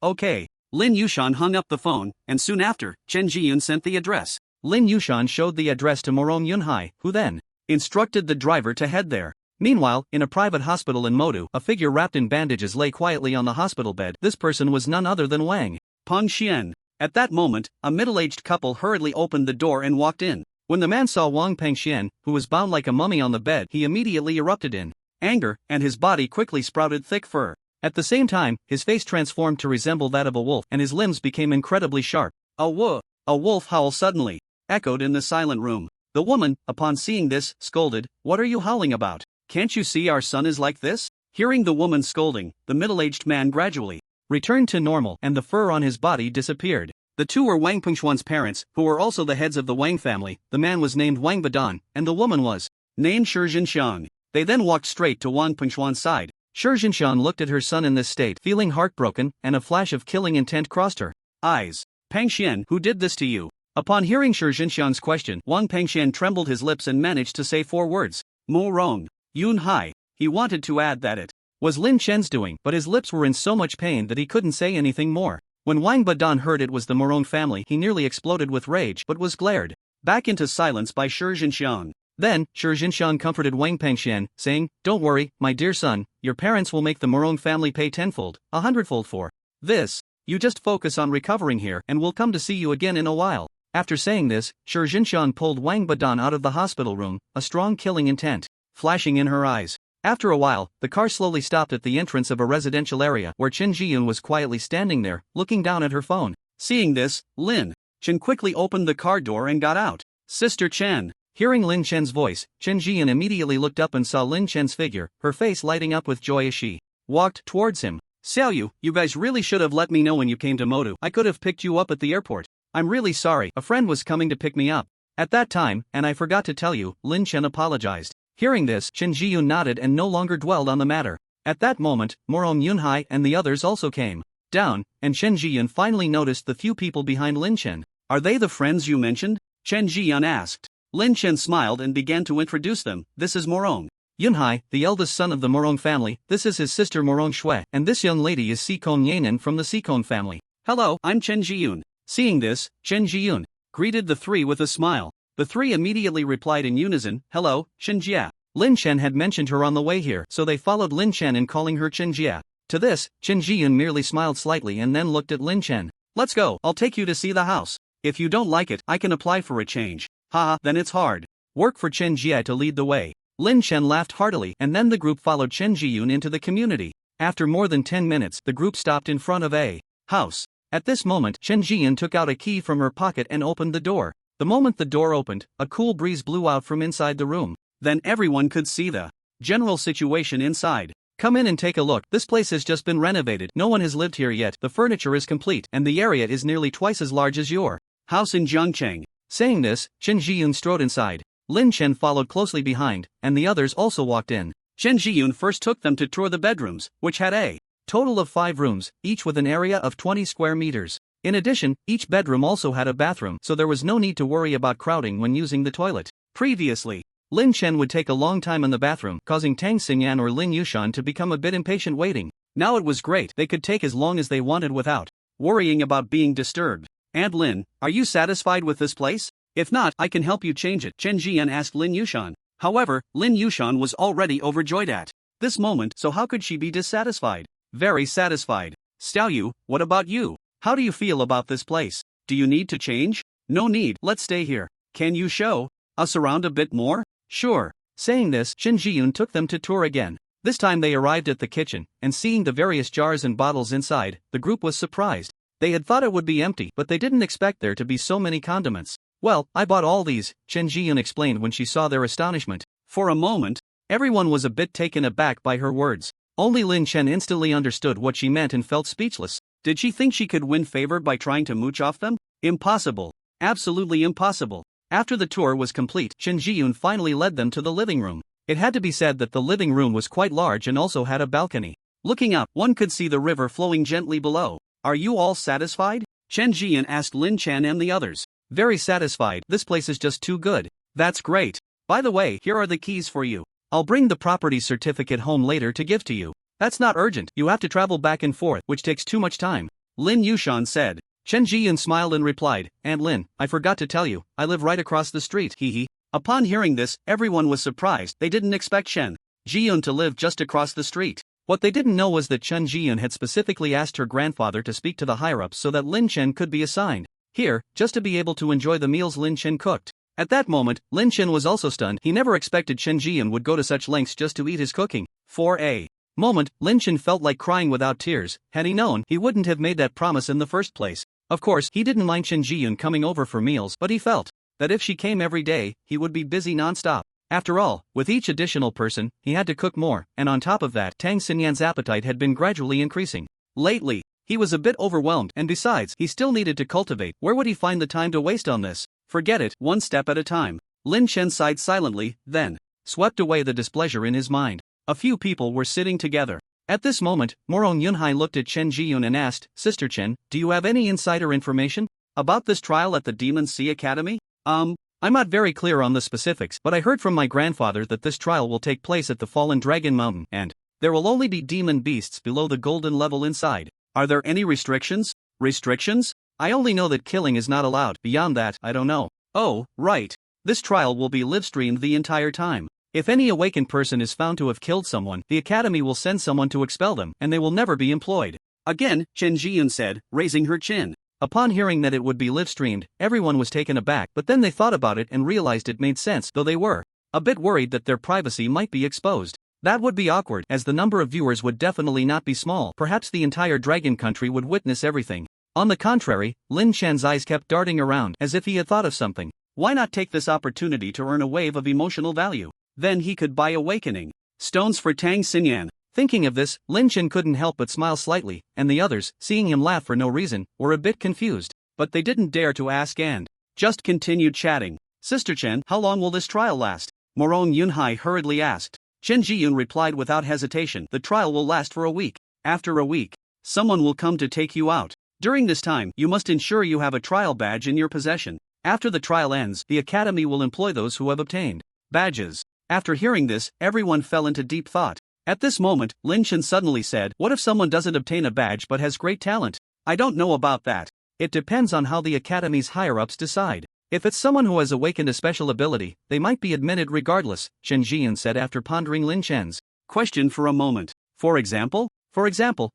Okay." Lin Yushan hung up the phone, and soon after, Chen Jiyun sent the address. Lin Yushan showed the address to Morong Yunhai, who then instructed the driver to head there. Meanwhile, in a private hospital in Modu, a figure wrapped in bandages lay quietly on the hospital bed. This person was none other than Wang Pengxian. At that moment, a middle-aged couple hurriedly opened the door and walked in. When the man saw Wang Pengxian, who was bound like a mummy on the bed, he immediately erupted in anger, and his body quickly sprouted thick fur. At the same time, his face transformed to resemble that of a wolf, and his limbs became incredibly sharp. A wolf howl suddenly echoed in the silent room. The woman, upon seeing this, scolded, "What are you howling about? Can't you see our son is like this?" Hearing the woman scolding, the middle-aged man gradually returned to normal, and the fur on his body disappeared. The two were Wang Pengxuan's parents, who were also the heads of the Wang family. The man was named Wang Badan, and the woman was named Shi Zhenxiang. They then walked straight to Wang Pengxuan's side. Shi Zhenxiang looked at her son in this state, feeling heartbroken, and a flash of killing intent crossed her eyes. "Pengxian, who did this to you?" Upon hearing Shi Zhenxiang's question, Wang Pengxian trembled his lips and managed to say 4 words. "Morong Yunhai." He wanted to add that it was Lin Chen's doing, but his lips were in so much pain that he couldn't say anything more. When Wang Badan heard it was the Morong family, he nearly exploded with rage but was glared back into silence by Shi Zhenxiang. Then, Shi Zhenxiang comforted Wang Pengxian, saying, "Don't worry, my dear son, your parents will make the Morong family pay 10-fold, 100-fold for this. You just focus on recovering here and we'll come to see you again in a while." After saying this, Shi Zhenxiang pulled Wang Badan out of the hospital room, a strong killing intent flashing in her eyes. After a while, the car slowly stopped at the entrance of a residential area where Chen Jiyun was quietly standing there, looking down at her phone. Seeing this, Lin Chen quickly opened the car door and got out. "Sister Chen." Hearing Lin Chen's voice, Chen Jiyun immediately looked up and saw Lin Chen's figure, her face lighting up with joy as she walked towards him. Xiaoyu, you guys really should have let me know when you came to Modu. I could have picked you up at the airport. I'm really sorry, a friend was coming to pick me up. At that time, and I forgot to tell you, Lin Chen apologized. Hearing this, Chen Jiyun nodded and no longer dwelled on the matter. At that moment, Marrow Yunhai and the others also came down, and Chen Jiyun finally noticed the few people behind Lin Chen. Are they the friends you mentioned? Chen Jiyun asked. Lin Chen smiled and began to introduce them. This is Marrow Yunhai, the eldest son of the Marrow family. This is his sister Marrow Shui, and this young lady is Sikon Yanan from the Sikon family. Hello, I'm Chen Jiyun. Seeing this, Chen Jiyun greeted the three with a smile. The three immediately replied in unison, hello, Chen Jia. Lin Chen had mentioned her on the way here, so they followed Lin Chen in calling her Chen Jia. To this, Chen Jiyun merely smiled slightly and then looked at Lin Chen. Let's go, I'll take you to see the house. If you don't like it, I can apply for a change. Haha, then it's hard work for Chen Jia to lead the way. Lin Chen laughed heartily, and then the group followed Chen Jiyun into the community. After more than 10 minutes, the group stopped in front of a house. At this moment, Chen Jiyun took out a key from her pocket and opened the door. The moment the door opened, a cool breeze blew out from inside the room. Then everyone could see the general situation inside. Come in and take a look. This place has just been renovated. No one has lived here yet. The furniture is complete, and the area is nearly twice as large as your house in Jiangcheng. Saying this, Chen Jiyun strode inside. Lin Chen followed closely behind, and the others also walked in. Chen Jiyun first took them to tour the bedrooms, which had a total of 5 rooms, each with an area of 20 square meters. In addition, each bedroom also had a bathroom, so there was no need to worry about crowding when using the toilet. Previously, Lin Chen would take a long time in the bathroom, causing Tang Xingyan or Lin Yushan to become a bit impatient waiting. Now it was great, they could take as long as they wanted without worrying about being disturbed. And Lin, are you satisfied with this place? If not, I can help you change it, Chen Jian asked Lin Yushan. However, Lin Yushan was already overjoyed at this moment, so how could she be dissatisfied? Very satisfied. Xiaoyu, what about you? How do you feel about this place? Do you need to change? No need, let's stay here. Can you show us around a bit more? Sure. Saying this, Chen Jiyun took them to tour again. This time they arrived at the kitchen, and seeing the various jars and bottles inside, the group was surprised. They had thought it would be empty, but they didn't expect there to be so many condiments. Well, I bought all these, Chen Jiyun explained when she saw their astonishment. For a moment, everyone was a bit taken aback by her words. Only Lin Chen instantly understood what she meant and felt speechless. Did she think she could win favor by trying to mooch off them? Impossible. Absolutely impossible. After the tour was complete, Chen Jiyun finally led them to the living room. It had to be said that the living room was quite large and also had a balcony. Looking out, one could see the river flowing gently below. Are you all satisfied? Chen Jiyun asked Lin Chen and the others. Very satisfied, this place is just too good. That's great. By the way, here are the keys for you. I'll bring the property certificate home later to give to you. That's not urgent, you have to travel back and forth, which takes too much time. Lin Yushan said. Chen Jiyun smiled and replied, Aunt Lin, I forgot to tell you, I live right across the street, hee. Upon hearing this, everyone was surprised. They didn't expect Chen Jiyun to live just across the street. What they didn't know was that Chen Jiyun had specifically asked her grandfather to speak to the higher-ups so that Lin Chen could be assigned here, just to be able to enjoy the meals Lin Chen cooked. At that moment, Lin Chen was also stunned. He never expected Chen Jiyun would go to such lengths just to eat his cooking. For a moment, Lin Chen felt like crying without tears. Had he known, he wouldn't have made that promise in the first place. Of course, he didn't mind Chen Jiyun coming over for meals, but he felt that if she came every day, he would be busy non-stop. After all, with each additional person, he had to cook more, and on top of that, Tang Xinyan's appetite had been gradually increasing. Lately, he was a bit overwhelmed, and besides, he still needed to cultivate. Where would he find the time to waste on this? Forget it, one step at a time. Lin Chen sighed silently, then swept away the displeasure in his mind. A few people were sitting together. At this moment, Marrow Yunhai looked at Chen Jiyun and asked, Sister Chen, do you have any insider information about this trial at the Demon Sea Academy? I'm not very clear on the specifics, but I heard from my grandfather that this trial will take place at the Fallen Dragon Mountain, and there will only be demon beasts below the golden level inside. Are there any restrictions? Restrictions? I only know that killing is not allowed. Beyond that, I don't know. Oh, right. This trial will be live-streamed the entire time. If any awakened person is found to have killed someone, the academy will send someone to expel them, and they will never be employed. Again, Chen Jiyun said, raising her chin. Upon hearing that it would be live-streamed, everyone was taken aback, but then they thought about it and realized it made sense, though they were a bit worried that their privacy might be exposed. That would be awkward, as the number of viewers would definitely not be small. Perhaps the entire dragon country would witness everything. On the contrary, Lin Chen's eyes kept darting around, as if he had thought of something. Why not take this opportunity to earn a wave of emotional value? Then he could buy awakening stones for Tang Xinyan. Thinking of this, Lynch couldn't help but smile slightly, and the others, seeing him laugh for no reason, were a bit confused. But they didn't dare to ask and just continued chatting. Sister Chen, how long will this trial last? Morong Yunhai hurriedly asked. Chen Jiyun replied without hesitation, the trial will last for a week. After a week, someone will come to take you out. During this time, you must ensure you have a trial badge in your possession. After the trial ends, the academy will employ those who have obtained badges. After hearing this, everyone fell into deep thought. At this moment, Lin Chen suddenly said, what if someone doesn't obtain a badge but has great talent? I don't know about that. It depends on how the academy's higher-ups decide. If it's someone who has awakened a special ability, they might be admitted regardless, Chen Jian said after pondering Lin Chen's question for a moment. For example,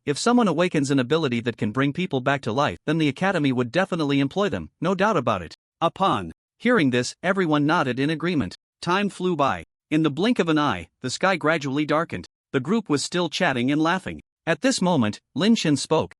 if someone awakens an ability that can bring people back to life, then the academy would definitely employ them, no doubt about it. Upon hearing this, everyone nodded in agreement. Time flew by. In the blink of an eye, the sky gradually darkened. The group was still chatting and laughing. At this moment, Lin Chen spoke.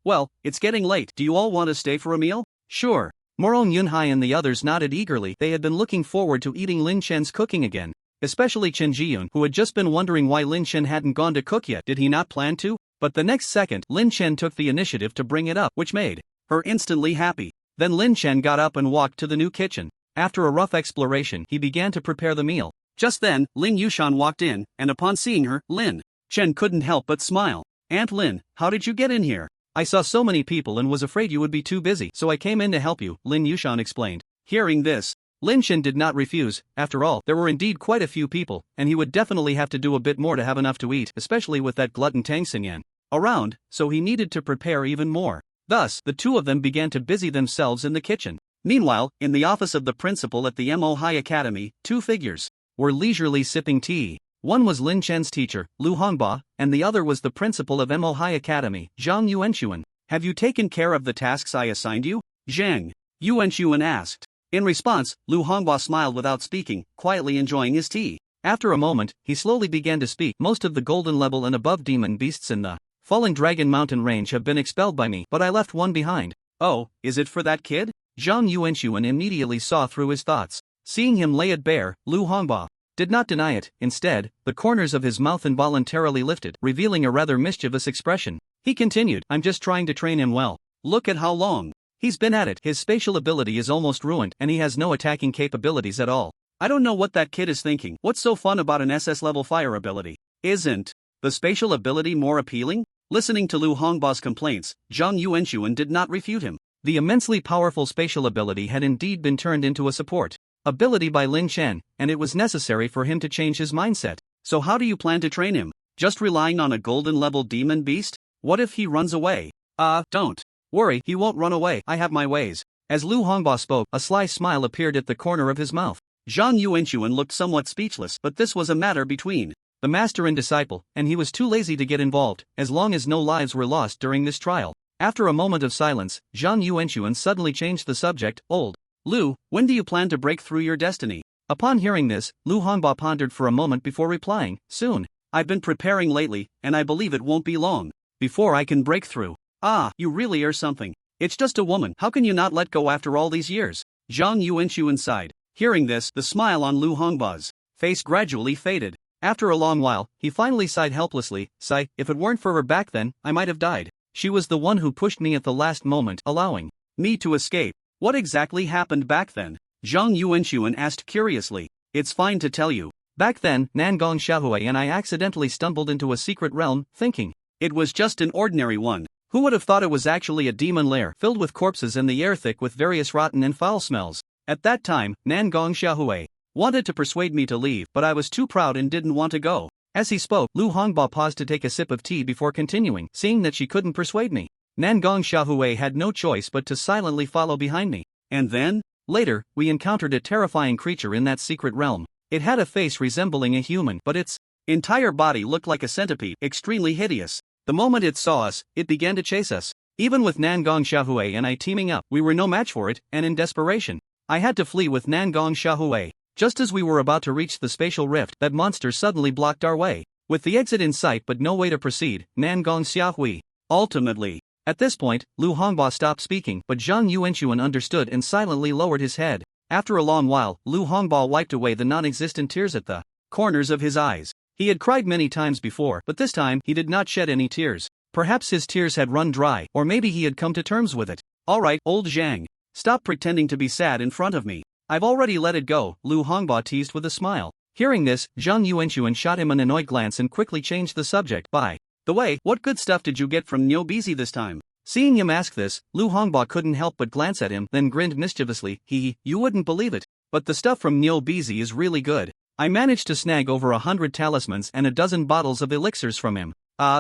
Well, it's getting late. Do you all want to stay for a meal? Sure. Morong Yunhai and the others nodded eagerly. They had been looking forward to eating Lin Chen's cooking again. Especially Chen Jiyun, who had just been wondering why Lin Chen hadn't gone to cook yet. Did he not plan to? But the next second, Lin Chen took the initiative to bring it up, which made her instantly happy. Then Lin Chen got up and walked to the new kitchen. After a rough exploration, he began to prepare the meal. Just then, Ling Yushan walked in, and upon seeing her, Lin Chen couldn't help but smile. Aunt Lin, how did you get in here? I saw so many people and was afraid you would be too busy, so I came in to help you, Lin Yushan explained. Hearing this, Lin Chen did not refuse. After all, there were indeed quite a few people, and he would definitely have to do a bit more to have enough to eat, especially with that glutton Tang Xingyan around, so he needed to prepare even more. Thus, the two of them began to busy themselves in the kitchen. Meanwhile, in the office of the principal at the Mo High Academy, two figures were leisurely sipping tea. One was Lin Chen's teacher, Lu Hongba, and the other was the principal of Mo High Academy, Zhang Yuanxuan. Have you taken care of the tasks I assigned you? Zhang Yuanxuan asked. In response, Lu Hongba smiled without speaking, quietly enjoying his tea. After a moment, he slowly began to speak. Most of the golden level and above demon beasts in the Falling Dragon Mountain range have been expelled by me, but I left one behind. Oh, is it for that kid? Zhang Yuanxuan immediately saw through his thoughts. Seeing him lay it bare, Lu Hongba did not deny it. Instead, the corners of his mouth involuntarily lifted, revealing a rather mischievous expression. He continued, I'm just trying to train him well. Look at how long he's been at it. His spatial ability is almost ruined, and he has no attacking capabilities at all. I don't know what that kid is thinking. What's so fun about an SS level fire ability? Isn't the spatial ability more appealing? Listening to Lu Hongba's complaints, Zhang Yuanxuan did not refute him. The immensely powerful spatial ability had indeed been turned into a support ability by Lin Chen, and it was necessary for him to change his mindset. So how do you plan to train him? Just relying on a golden level demon beast? What if he runs away? Don't worry, he won't run away. I have my ways. As Lu Hongba spoke, a sly smile appeared at the corner of his mouth. Zhang Yuanxuan looked somewhat speechless, but this was a matter between the master and disciple, and he was too lazy to get involved, as long as no lives were lost during this trial. After a moment of silence, Zhang Yuanxuan suddenly changed the subject. Old Lu, when do you plan to break through your destiny? Upon hearing this, Lu Hongba pondered for a moment before replying, soon. I've been preparing lately, and I believe it won't be long before I can break through. You really are something. It's just a woman. How can you not let go after all these years? Zhang Yuanxuan sighed. Hearing this, the smile on Lu Hongba's face gradually faded. After a long while, he finally sighed helplessly. If it weren't for her back then, I might have died. She was the one who pushed me at the last moment, allowing me to escape. What exactly happened back then? Zhang Yuanxuan asked curiously. It's fine to tell you. Back then, Nangong Xiaohui and I accidentally stumbled into a secret realm, thinking it was just an ordinary one. Who would have thought it was actually a demon lair filled with corpses and the air thick with various rotten and foul smells? At that time, Nangong Xiaohui wanted to persuade me to leave, but I was too proud and didn't want to go. As he spoke, Lu Hongba paused to take a sip of tea before continuing, seeing that she couldn't persuade me. Nangong Xiaohui had no choice but to silently follow behind me. And then? Later, we encountered a terrifying creature in that secret realm. It had a face resembling a human, but its entire body looked like a centipede, extremely hideous. The moment it saw us, it began to chase us. Even with Nangong Xiaohui and I teaming up, we were no match for it, and in desperation, I had to flee with Nangong Xiaohui. Just as we were about to reach the spatial rift, that monster suddenly blocked our way. With the exit in sight but no way to proceed, Nangong Xiaohui ultimately. At this point, Lu Hongba stopped speaking, but Zhang Yuanxuan understood and silently lowered his head. After a long while, Lu Hongba wiped away the non-existent tears at the corners of his eyes. He had cried many times before, but this time he did not shed any tears. Perhaps his tears had run dry, or maybe he had come to terms with it. Alright, old Zhang. Stop pretending to be sad in front of me. I've already let it go, Lu Hongba teased with a smile. Hearing this, Zhang Yuanxuan shot him an annoyed glance and quickly changed the subject. By the way, what good stuff did you get from Niu Bizi this time? Seeing him ask this, Lu Hongba couldn't help but glance at him, then grinned mischievously. You wouldn't believe it. But the stuff from Niu Bizi is really good. I managed to snag over 100 talismans and a dozen bottles of elixirs from him.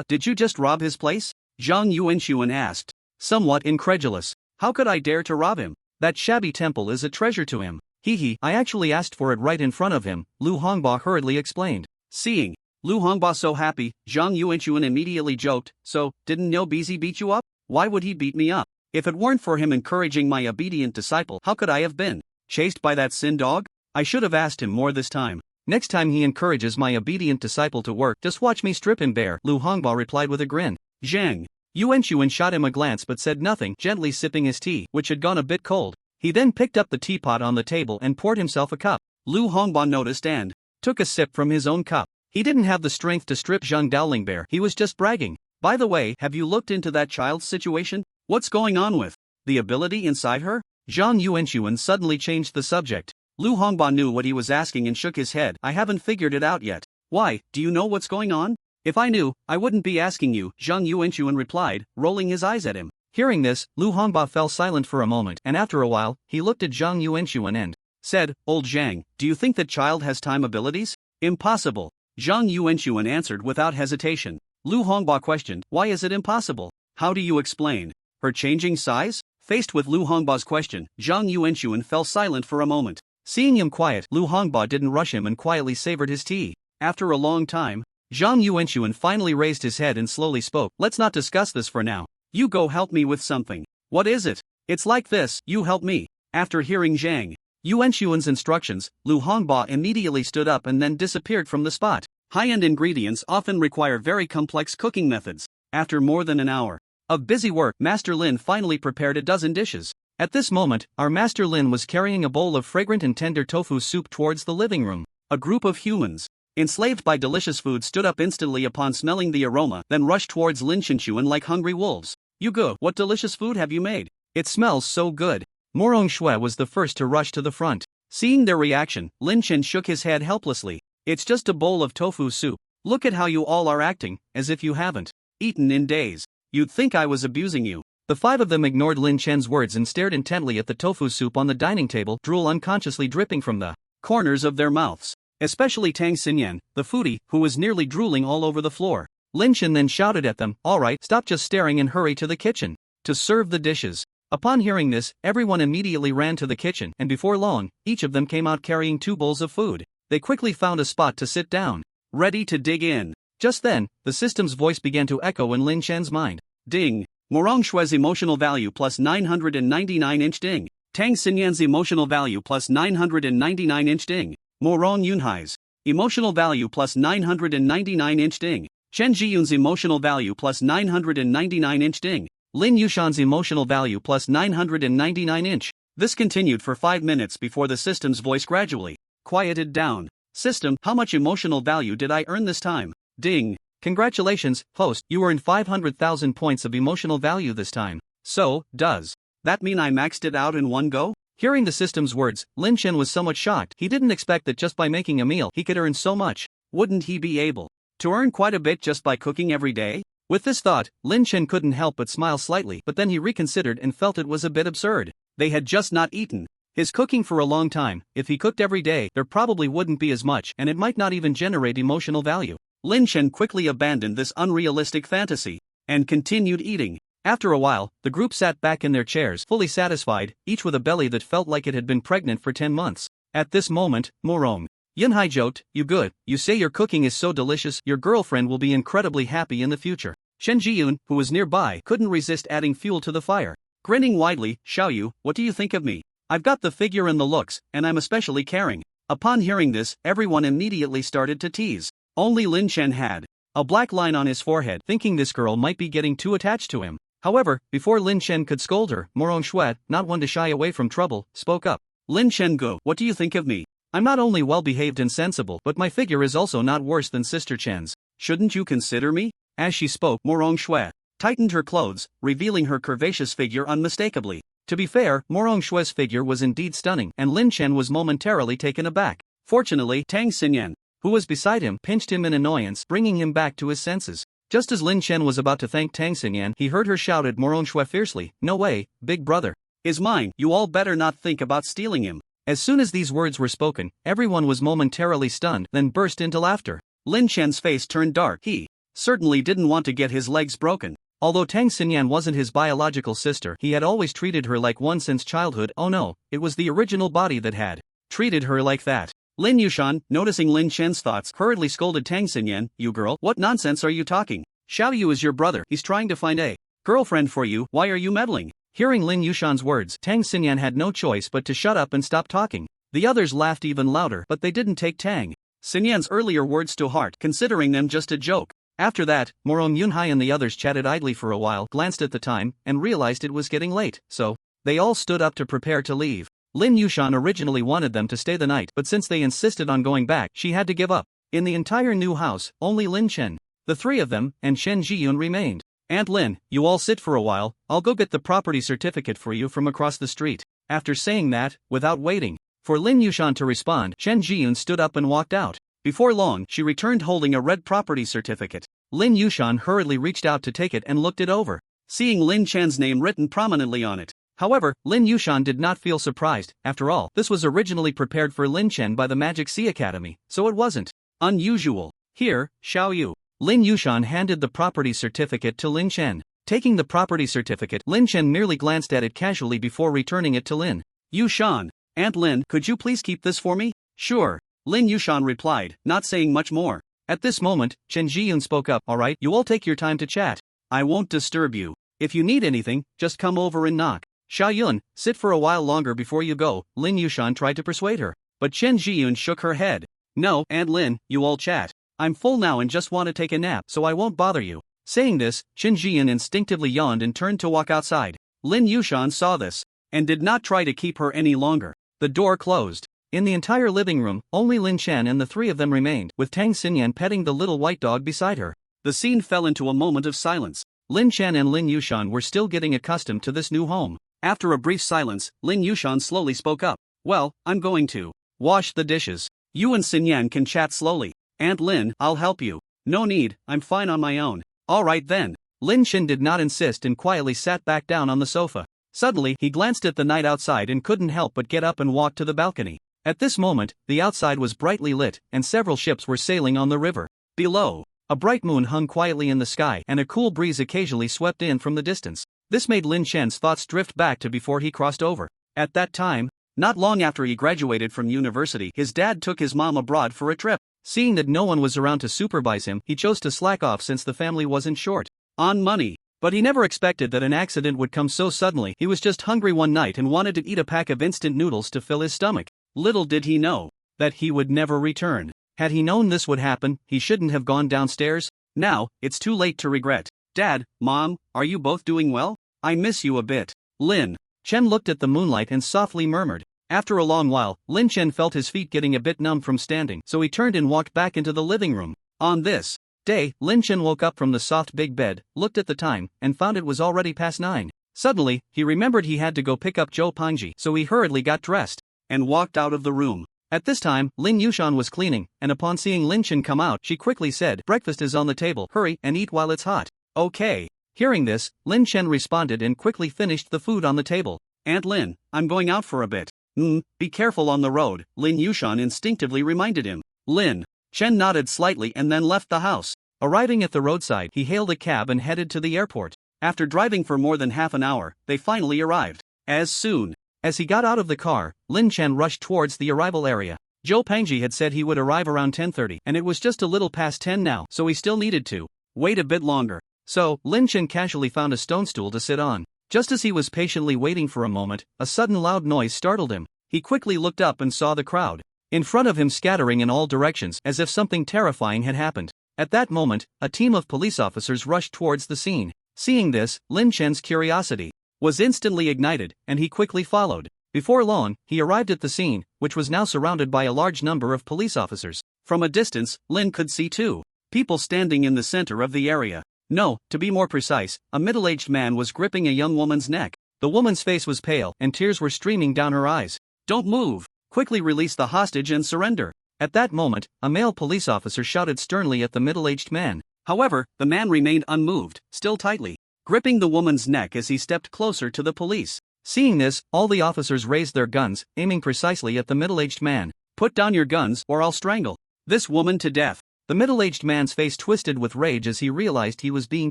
Did you just rob his place? Zhang Yuanxuan asked, somewhat incredulous. How could I dare to rob him? That shabby temple is a treasure to him. I actually asked for it right in front of him, Lu Hongba hurriedly explained. Seeing Lu Hongba so happy, Zhang Yuanxuan immediately joked, so, didn't Niu Bizi beat you up? Why would he beat me up? If it weren't for him encouraging my obedient disciple, how could I have been chased by that sin dog? I should have asked him more this time. Next time he encourages my obedient disciple to work, just watch me strip him bare, Lu Hongba replied with a grin. Zhang Yuanxuan shot him a glance but said nothing, gently sipping his tea, which had gone a bit cold. He then picked up the teapot on the table and poured himself a cup. Lu Hongba noticed and took a sip from his own cup. He didn't have the strength to strip Zhang Daoling bare, he was just bragging. By the way, have you looked into that child's situation? What's going on with the ability inside her? Zhang Yuanxuan suddenly changed the subject. Lu Hongba knew what he was asking and shook his head. I haven't figured it out yet. Why, do you know what's going on? If I knew, I wouldn't be asking you, Zhang Yuanxuan replied, rolling his eyes at him. Hearing this, Lu Hongba fell silent for a moment, and after a while, he looked at Zhang Yuanxuan and said, Old Zhang, do you think that child has time abilities? Impossible. Zhang Yuanxuan answered without hesitation. Lu Hongba questioned, why is it impossible? How do you explain her changing size? Faced with Lu Hongba's question, Zhang Yuanxuan fell silent for a moment. Seeing him quiet, Lu Hongba didn't rush him and quietly savored his tea. After a long time, Zhang Yuanxuan finally raised his head and slowly spoke. Let's not discuss this for now. You go help me with something. What is it? It's like this, you help me. After hearing Zhang Yuanxuan's instructions, Lu Hongba immediately stood up and then disappeared from the spot. High-end ingredients often require very complex cooking methods. After more than an hour of busy work, Master Lin finally prepared a dozen dishes. At this moment, our Master Lin was carrying a bowl of fragrant and tender tofu soup towards the living room. A group of humans, enslaved by delicious food, stood up instantly upon smelling the aroma, then rushed towards Lin Shinchuan like hungry wolves. Yugo, what delicious food have you made? It smells so good. Morong Shui was the first to rush to the front. Seeing their reaction, Lin Chen shook his head helplessly. It's just a bowl of tofu soup. Look at how you all are acting, as if you haven't eaten in days. You'd think I was abusing you. The five of them ignored Lin Chen's words and stared intently at the tofu soup on the dining table, drool unconsciously dripping from the corners of their mouths. Especially Tang Xinyan, the foodie, who was nearly drooling all over the floor. Lin Chen then shouted at them, alright, stop just staring and hurry to the kitchen to serve the dishes. Upon hearing this, everyone immediately ran to the kitchen, and before long, each of them came out carrying 2 bowls of food. They quickly found a spot to sit down, ready to dig in. Just then, the system's voice began to echo in Lin Chen's mind. Ding! Morong Shui's emotional value plus 999 inch ding. Tang Xinyan's emotional value plus 999 inch ding. Morong Yunhai's emotional value plus 999 inch ding. Chen Jiyun's emotional value plus 999 inch ding. Lin Yushan's emotional value plus 999 inch. This continued for 5 minutes before the system's voice gradually quieted down. System, how much emotional value did I earn this time? Ding. Congratulations, host, you earned 500,000 points of emotional value this time. So, does that mean I maxed it out in one go? Hearing the system's words, Lin Chen was somewhat shocked. He didn't expect that just by making a meal he could earn so much. Wouldn't he be able to earn quite a bit just by cooking every day? With this thought, Lin Chen couldn't help but smile slightly, but then he reconsidered and felt it was a bit absurd. They had just not eaten his cooking for a long time. If he cooked every day, there probably wouldn't be as much, and it might not even generate emotional value. Lin Chen quickly abandoned this unrealistic fantasy and continued eating. After a while, the group sat back in their chairs, fully satisfied, each with a belly that felt like it had been pregnant for 10 months. At this moment, Morong Yunhai joked, you good, you say your cooking is so delicious, your girlfriend will be incredibly happy in the future. Chen Jiyun, who was nearby, couldn't resist adding fuel to the fire. Grinning widely, Xiaoyu, what do you think of me? I've got the figure and the looks, and I'm especially caring. Upon hearing this, everyone immediately started to tease. Only Lin Chen had a black line on his forehead, thinking this girl might be getting too attached to him. However, before Lin Chen could scold her, Morong Shui, not one to shy away from trouble, spoke up. Lin Chen go, what do you think of me? I'm not only well-behaved and sensible, but my figure is also not worse than Sister Chen's. Shouldn't you consider me? As she spoke, Morong Shui tightened her clothes, revealing her curvaceous figure unmistakably. To be fair, Morong Shui's figure was indeed stunning, and Lin Chen was momentarily taken aback. Fortunately, Tang Xinyan, who was beside him, pinched him in annoyance, bringing him back to his senses. Just as Lin Chen was about to thank Tang Xinyan, he heard her shout at Morong Shui fiercely, "No way, big brother is mine, you all better not think about stealing him." As soon as these words were spoken, everyone was momentarily stunned, then burst into laughter. Lin Chen's face turned dark. He certainly didn't want to get his legs broken. Although Tang Xinyan wasn't his biological sister, he had always treated her like one since childhood. Oh no, it was the original body that had treated her like that. Lin Yushan, noticing Lin Chen's thoughts, hurriedly scolded Tang Xinyan, "You girl, what nonsense are you talking? Xiao Yu is your brother, he's trying to find a girlfriend for you, why are you meddling?" Hearing Lin Yushan's words, Tang Xinyan had no choice but to shut up and stop talking. The others laughed even louder, but they didn't take Tang Xinyan's earlier words to heart, considering them just a joke. After that, Morong Yunhai and the others chatted idly for a while, glanced at the time, and realized it was getting late, so they all stood up to prepare to leave. Lin Yushan originally wanted them to stay the night, but since they insisted on going back, she had to give up. In the entire new house, only Lin Chen, the three of them, and Chen Jiyun remained. "Aunt Lin, you all sit for a while, I'll go get the property certificate for you from across the street." After saying that, without waiting for Lin Yushan to respond, Chen Jiyun stood up and walked out. Before long, she returned holding a red property certificate. Lin Yushan hurriedly reached out to take it and looked it over, seeing Lin Chen's name written prominently on it. However, Lin Yushan did not feel surprised. After all, this was originally prepared for Lin Chen by the Magic Sea Academy, so it wasn't unusual. "Here, Xiao Yu." Lin Yushan handed the property certificate to Lin Chen. Taking the property certificate, Lin Chen merely glanced at it casually before returning it to Lin Yushan. "Aunt Lin, could you please keep this for me?" "Sure," Lin Yushan replied, not saying much more. At this moment, Chen Jiyun spoke up. "Alright, you all take your time to chat. I won't disturb you. If you need anything, just come over and knock." "Xiaoyun, sit for a while longer before you go," Lin Yushan tried to persuade her. But Chen Jiyun shook her head. "No, Aunt Lin, you all chat. I'm full now and just want to take a nap, so I won't bother you." Saying this, Chen Jiyun instinctively yawned and turned to walk outside. Lin Yushan saw this and did not try to keep her any longer. The door closed. In the entire living room, only Lin Chen and the three of them remained, with Tang Xinyan petting the little white dog beside her. The scene fell into a moment of silence. Lin Chen and Lin Yushan were still getting accustomed to this new home. After a brief silence, Lin Yushan slowly spoke up. "Well, I'm going to wash the dishes. You and Xinyan can chat slowly. Aunt Lin, I'll help you." "No need, I'm fine on my own." "Alright then." Lin Chen did not insist and quietly sat back down on the sofa. Suddenly, he glanced at the night outside and couldn't help but get up and walk to the balcony. At this moment, the outside was brightly lit, and several ships were sailing on the river. Below, a bright moon hung quietly in the sky, and a cool breeze occasionally swept in from the distance. This made Lin Chen's thoughts drift back to before he crossed over. At that time, not long after he graduated from university, his dad took his mom abroad for a trip. Seeing that no one was around to supervise him, he chose to slack off since the family wasn't short on money. But he never expected that an accident would come so suddenly. He was just hungry one night and wanted to eat a pack of instant noodles to fill his stomach. Little did he know that he would never return. Had he known this would happen, he shouldn't have gone downstairs. Now, it's too late to regret. "Dad, Mom, are you both doing well? I miss you a bit." Lin Chen looked at the moonlight and softly murmured. After a long while, Lin Chen felt his feet getting a bit numb from standing, so he turned and walked back into the living room. On this day, Lin Chen woke up from the soft big bed, looked at the time, and found it was already past 9. Suddenly, he remembered he had to go pick up Zhou Pangji, so he hurriedly got dressed and walked out of the room. At this time, Lin Yushan was cleaning, and upon seeing Lin Chen come out, she quickly said, "Breakfast is on the table, hurry and eat while it's hot." "Okay." Hearing this, Lin Chen responded and quickly finished the food on the table. "Aunt Lin, I'm going out for a bit." Be careful on the road," Lin Yushan instinctively reminded him. Lin Chen nodded slightly and then left the house. Arriving at the roadside, he hailed a cab and headed to the airport. After driving for more than half an hour, they finally arrived. As soon as he got out of the car, Lin Chen rushed towards the arrival area. Zhou Pangji had said he would arrive around 10:30, and it was just a little past 10 now, so he still needed to wait a bit longer. So, Lin Chen casually found a stone stool to sit on. Just as he was patiently waiting for a moment, a sudden loud noise startled him. He quickly looked up and saw the crowd in front of him scattering in all directions as if something terrifying had happened. At that moment, a team of police officers rushed towards the scene. Seeing this, Lin Chen's curiosity was instantly ignited, and he quickly followed. Before long, he arrived at the scene, which was now surrounded by a large number of police officers. From a distance, Lin could see two people standing in the center of the area. No, to be more precise, a middle-aged man was gripping a young woman's neck. The woman's face was pale, and tears were streaming down her eyes. "Don't move! Quickly release the hostage and surrender!" At that moment, a male police officer shouted sternly at the middle-aged man. However, the man remained unmoved, still tightly gripping the woman's neck as he stepped closer to the police. Seeing this, all the officers raised their guns, aiming precisely at the middle-aged man. "Put down your guns, or I'll strangle this woman to death." The middle-aged man's face twisted with rage as he realized he was being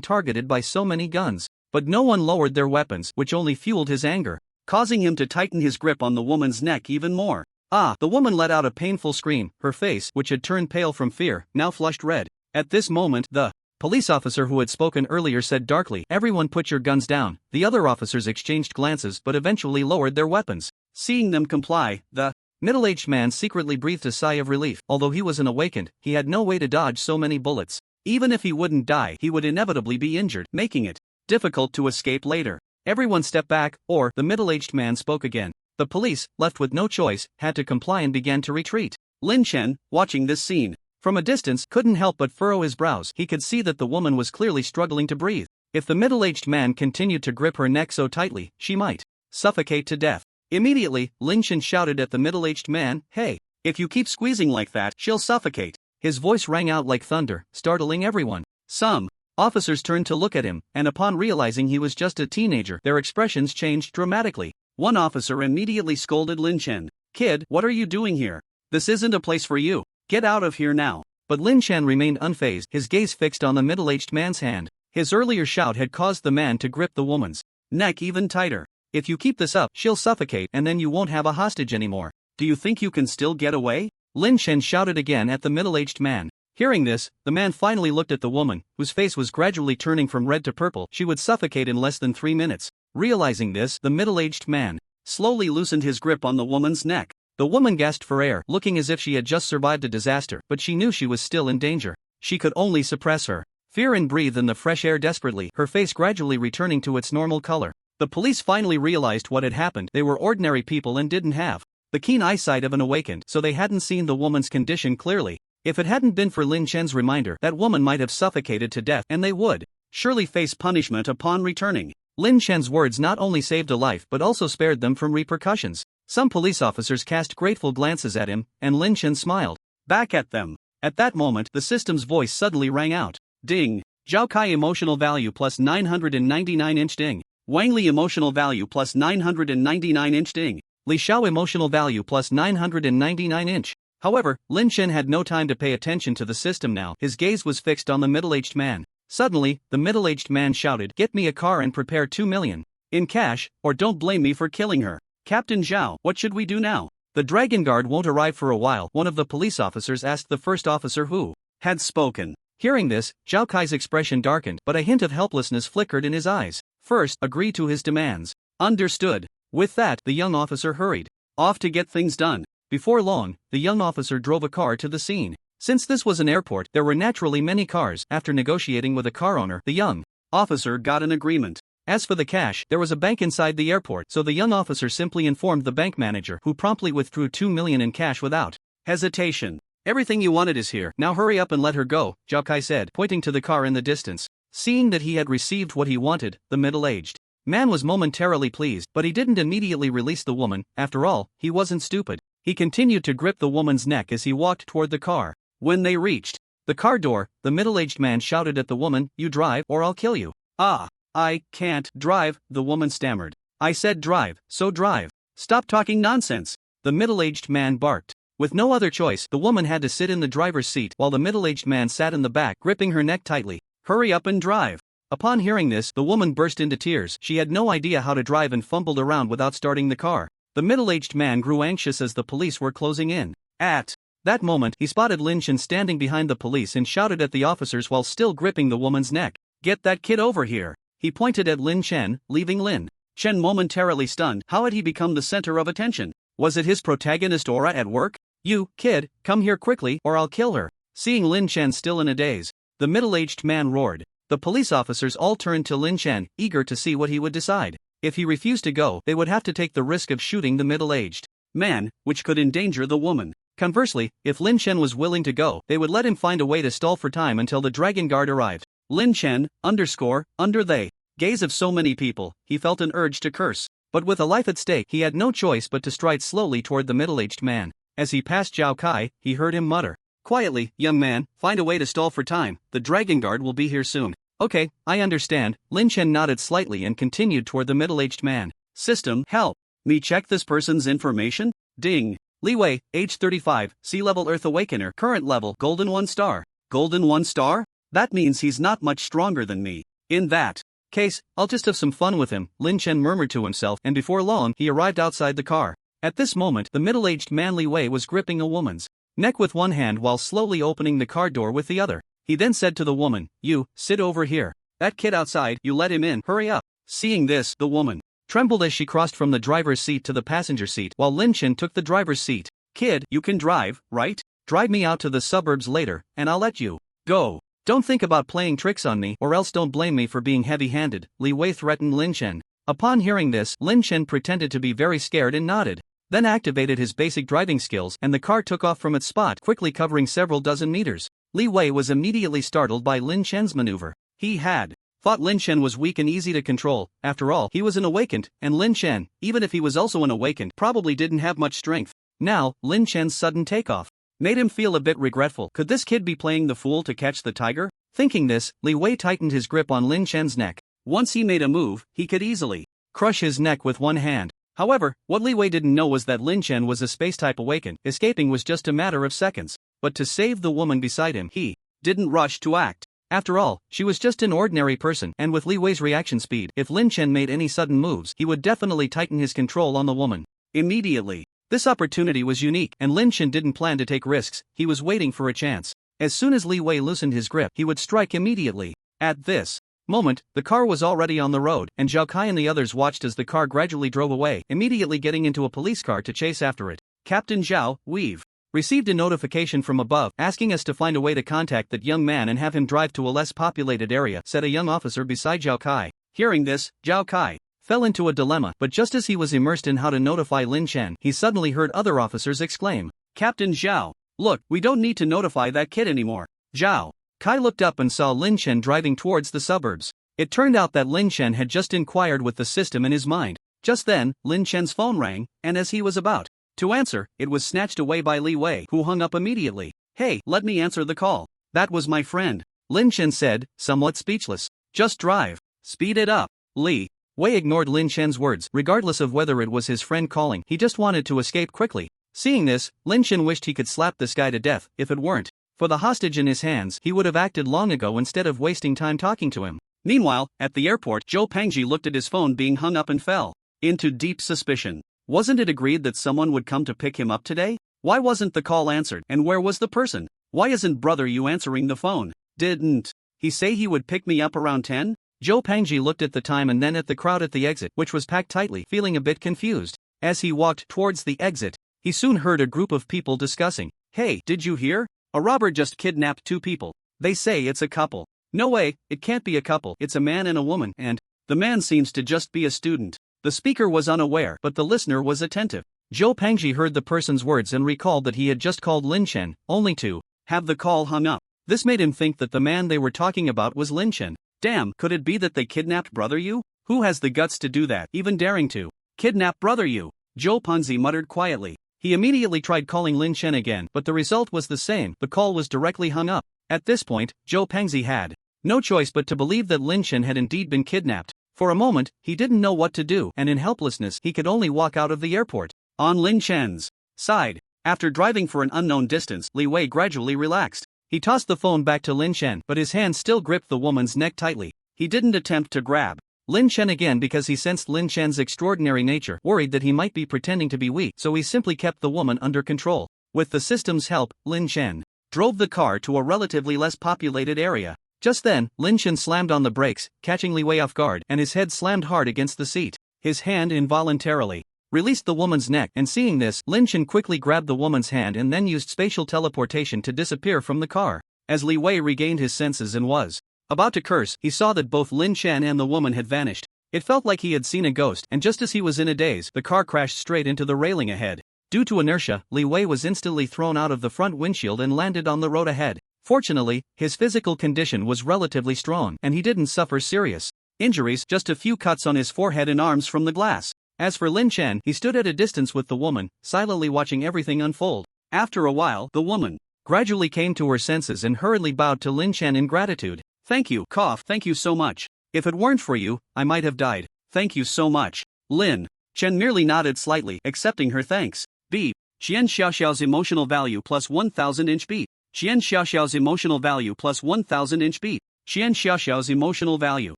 targeted by so many guns. But no one lowered their weapons, which only fueled his anger, causing him to tighten his grip on the woman's neck even more. The woman let out a painful scream, her face, which had turned pale from fear, now flushed red. At this moment, the police officer who had spoken earlier said darkly, "Everyone put your guns down." The other officers exchanged glances but eventually lowered their weapons. Seeing them comply, the middle-aged man secretly breathed a sigh of relief. Although he was unawakened, he had no way to dodge so many bullets. Even if he wouldn't die, he would inevitably be injured, making it difficult to escape later. "Everyone step back," or the middle-aged man spoke again. The police, left with no choice, had to comply and began to retreat. Lin Chen, watching this scene from a distance, couldn't help but furrow his brows. He could see that the woman was clearly struggling to breathe. If the middle-aged man continued to grip her neck so tightly, she might suffocate to death. Immediately, Lin Chen shouted at the middle-aged man, "Hey, if you keep squeezing like that, she'll suffocate." His voice rang out like thunder, startling everyone. Some officers turned to look at him, and upon realizing he was just a teenager, their expressions changed dramatically. One officer immediately scolded Lin Chen. "Kid, what are you doing here? This isn't a place for you. Get out of here now." But Lin Chen remained unfazed, his gaze fixed on the middle-aged man's hand. His earlier shout had caused the man to grip the woman's neck even tighter. "If you keep this up, she'll suffocate and then you won't have a hostage anymore. Do you think you can still get away?" Lin Chen shouted again at the middle-aged man. Hearing this, the man finally looked at the woman, whose face was gradually turning from red to purple. She would suffocate in less than 3 minutes. Realizing this, the middle-aged man slowly loosened his grip on the woman's neck. The woman gasped for air, looking as if she had just survived a disaster, but she knew she was still in danger. She could only suppress her fear and breathe in the fresh air desperately, her face gradually returning to its normal color. The police finally realized what had happened. They were ordinary people and didn't have the keen eyesight of an awakened, so they hadn't seen the woman's condition clearly. If it hadn't been for Lin Chen's reminder, that woman might have suffocated to death, and they would surely face punishment upon returning. Lin Chen's words not only saved a life but also spared them from repercussions. Some police officers cast grateful glances at him, and Lin Chen smiled back at them. At that moment, the system's voice suddenly rang out. "Ding! Zhao Kai emotional value plus 999 inch ding. Wang Li emotional value plus 999 inch ding. Li Xiao emotional value plus 999 inch." However, Lin Chen had no time to pay attention to the system now. His gaze was fixed on the middle-aged man. Suddenly, the middle-aged man shouted, "Get me a car and prepare 2 million in cash, or don't blame me for killing her." "Captain Zhao, what should we do now? The Dragon Guard won't arrive for a while," one of the police officers asked the first officer who had spoken. Hearing this, Zhao Kai's expression darkened, but a hint of helplessness flickered in his eyes. "First, agree to his demands." "Understood." With that, the young officer hurried off to get things done. Before long, the young officer drove a car to the scene. Since this was an airport, there were naturally many cars. After negotiating with a car owner, the young officer got an agreement. As for the cash, there was a bank inside the airport, so the young officer simply informed the bank manager, who promptly withdrew 2 million in cash without hesitation. "Everything you wanted is here. Now hurry up and let her go," Zhao Kai said, pointing to the car in the distance. Seeing that he had received what he wanted, the middle-aged man was momentarily pleased, but he didn't immediately release the woman. After all, he wasn't stupid. He continued to grip the woman's neck as he walked toward the car. When they reached the car door, the middle-aged man shouted at the woman, "You drive, or I'll kill you." I can't drive," the woman stammered. "I said drive, so drive. Stop talking nonsense," the middle-aged man barked. With no other choice, the woman had to sit in the driver's seat while the middle-aged man sat in the back, gripping her neck tightly. "Hurry up and drive." Upon hearing this, the woman burst into tears. She had no idea how to drive and fumbled around without starting the car. The middle-aged man grew anxious as the police were closing in. At that moment, he spotted Lin Chen standing behind the police and shouted at the officers while still gripping the woman's neck. "Get that kid over here." He pointed at Lin Chen, leaving Lin Chen momentarily stunned. How had he become the center of attention? Was it his protagonist aura at work? "You, kid, come here quickly, or I'll kill her." Seeing Lin Chen still in a daze, the middle-aged man roared. The police officers all turned to Lin Chen, eager to see what he would decide. If he refused to go, they would have to take the risk of shooting the middle-aged man, which could endanger the woman. Conversely, if Lin Chen was willing to go, they would let him find a way to stall for time until the dragon guard arrived. Lin Chen, under the gaze of so many people, he felt an urge to curse. But with a life at stake, he had no choice but to stride slowly toward the middle-aged man. As he passed Zhao Kai, he heard him mutter, "Quietly, young man, find a way to stall for time, the dragon guard will be here soon." "Okay, I understand." Lin Chen nodded slightly and continued toward the middle-aged man. "System, help me check this person's information." Ding. Li Wei, age 35, sea-level Earth Awakener, current level, Golden 1 star. Golden 1 star? That means he's not much stronger than me. In that case, I'll just have some fun with him, Lin Chen murmured to himself, and before long, he arrived outside the car. At this moment, the middle-aged man Li Wei was gripping a woman's neck with one hand while slowly opening the car door with the other. He then said to the woman, "You, sit over here. That kid outside, you let him in, hurry up." Seeing this, the woman trembled as she crossed from the driver's seat to the passenger seat while Lin Chen took the driver's seat. "Kid, you can drive, right? Drive me out to the suburbs later, and I'll let you go. Don't think about playing tricks on me, or else don't blame me for being heavy-handed," Li Wei threatened Lin Chen. Upon hearing this, Lin Chen pretended to be very scared and nodded, then activated his basic driving skills and the car took off from its spot, quickly covering several dozen meters. Li Wei was immediately startled by Lin Chen's maneuver. He had thought Lin Chen was weak and easy to control. After all, he was an awakened, and Lin Chen, even if he was also an awakened, probably didn't have much strength. Now, Lin Chen's sudden takeoff made him feel a bit regretful. Could this kid be playing the fool to catch the tiger? Thinking this, Li Wei tightened his grip on Lin Chen's neck. Once he made a move, he could easily crush his neck with one hand. However, what Li Wei didn't know was that Lin Chen was a space-type awakened. Escaping was just a matter of seconds. But to save the woman beside him, he didn't rush to act. After all, she was just an ordinary person, and with Li Wei's reaction speed, if Lin Chen made any sudden moves, he would definitely tighten his control on the woman immediately. This opportunity was unique, and Lin Chen didn't plan to take risks. He was waiting for a chance. As soon as Li Wei loosened his grip, he would strike immediately. At this moment, the car was already on the road, and Zhao Kai and the others watched as the car gradually drove away, immediately getting into a police car to chase after it. "Captain Zhao, we've received a notification from above, asking us to find a way to contact that young man and have him drive to a less populated area," said a young officer beside Zhao Kai. Hearing this, Zhao Kai fell into a dilemma, but just as he was immersed in how to notify Lin Chen, he suddenly heard other officers exclaim, "Captain Zhao, look, we don't need to notify that kid anymore." Zhao Kai looked up and saw Lin Chen driving towards the suburbs. It turned out that Lin Chen had just inquired with the system in his mind. Just then, Lin Chen's phone rang, and as he was about to answer, it was snatched away by Li Wei, who hung up immediately. "Hey, let me answer the call. That was my friend," Lin Chen said, somewhat speechless. "Just drive. Speed it up." Li Wei ignored Lin Chen's words, regardless of whether it was his friend calling. He just wanted to escape quickly. Seeing this, Lin Chen wished he could slap this guy to death. If it weren't for the hostage in his hands, he would have acted long ago instead of wasting time talking to him. Meanwhile, at the airport, Zhou Pangji looked at his phone being hung up and fell into deep suspicion. Wasn't it agreed that someone would come to pick him up today? Why wasn't the call answered, and where was the person? Why isn't brother you answering the phone? Didn't he say he would pick me up around 10? Zhou Pangji looked at the time and then at the crowd at the exit, which was packed tightly, feeling a bit confused. As he walked towards the exit, he soon heard a group of people discussing. "Hey, did you hear? A robber just kidnapped 2 people. They say it's a couple." "No way, it can't be a couple, it's a man and a woman, and the man seems to just be a student." The speaker was unaware, but the listener was attentive. Zhou Pangji heard the person's words and recalled that he had just called Lin Chen, only to have the call hung up. This made him think that the man they were talking about was Lin Chen. Damn, could it be that they kidnapped brother you? Who has the guts to do that, even daring to kidnap brother you? Zhou Pangji muttered quietly. He immediately tried calling Lin Chen again, but the result was the same. The call was directly hung up. At this point, Zhou Pangji had no choice but to believe that Lin Chen had indeed been kidnapped. For a moment, he didn't know what to do, and in helplessness, he could only walk out of the airport. On Lin Chen's side, after driving for an unknown distance, Li Wei gradually relaxed. He tossed the phone back to Lin Chen, but his hand still gripped the woman's neck tightly. He didn't attempt to grab Lin Chen again because he sensed Lin Chen's extraordinary nature, worried that he might be pretending to be weak, so he simply kept the woman under control. With the system's help, Lin Chen drove the car to a relatively less populated area. Just then, Lin Chen slammed on the brakes, catching Li Wei off guard, and his head slammed hard against the seat. His hand involuntarily released the woman's neck, and seeing this, Lin Chen quickly grabbed the woman's hand and then used spatial teleportation to disappear from the car. As Li Wei regained his senses and was about to curse, he saw that both Lin Chen and the woman had vanished. It felt like he had seen a ghost, and just as he was in a daze, the car crashed straight into the railing ahead. Due to inertia, Li Wei was instantly thrown out of the front windshield and landed on the road ahead. Fortunately, his physical condition was relatively strong, and he didn't suffer serious injuries, just a few cuts on his forehead and arms from the glass. As for Lin Chen, he stood at a distance with the woman, silently watching everything unfold. After a while, the woman gradually came to her senses and hurriedly bowed to Lin Chen in gratitude. Thank you, thank you so much. If it weren't for you, I might have died. Thank you so much. Lin Chen merely nodded slightly, accepting her thanks. B. Xian Xiaoxiao's emotional value plus 1000 inch beat. Xian Xiaoxiao's emotional value plus 1000 inch beat. Xian Xiaoxiao's emotional value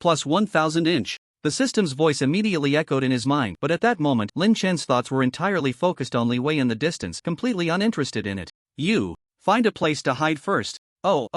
plus 1000 inch. The system's voice immediately echoed in his mind, but at that moment, Lin Chen's thoughts were entirely focused on Li Wei in the distance, completely uninterested in it. You find a place to hide first. Oh.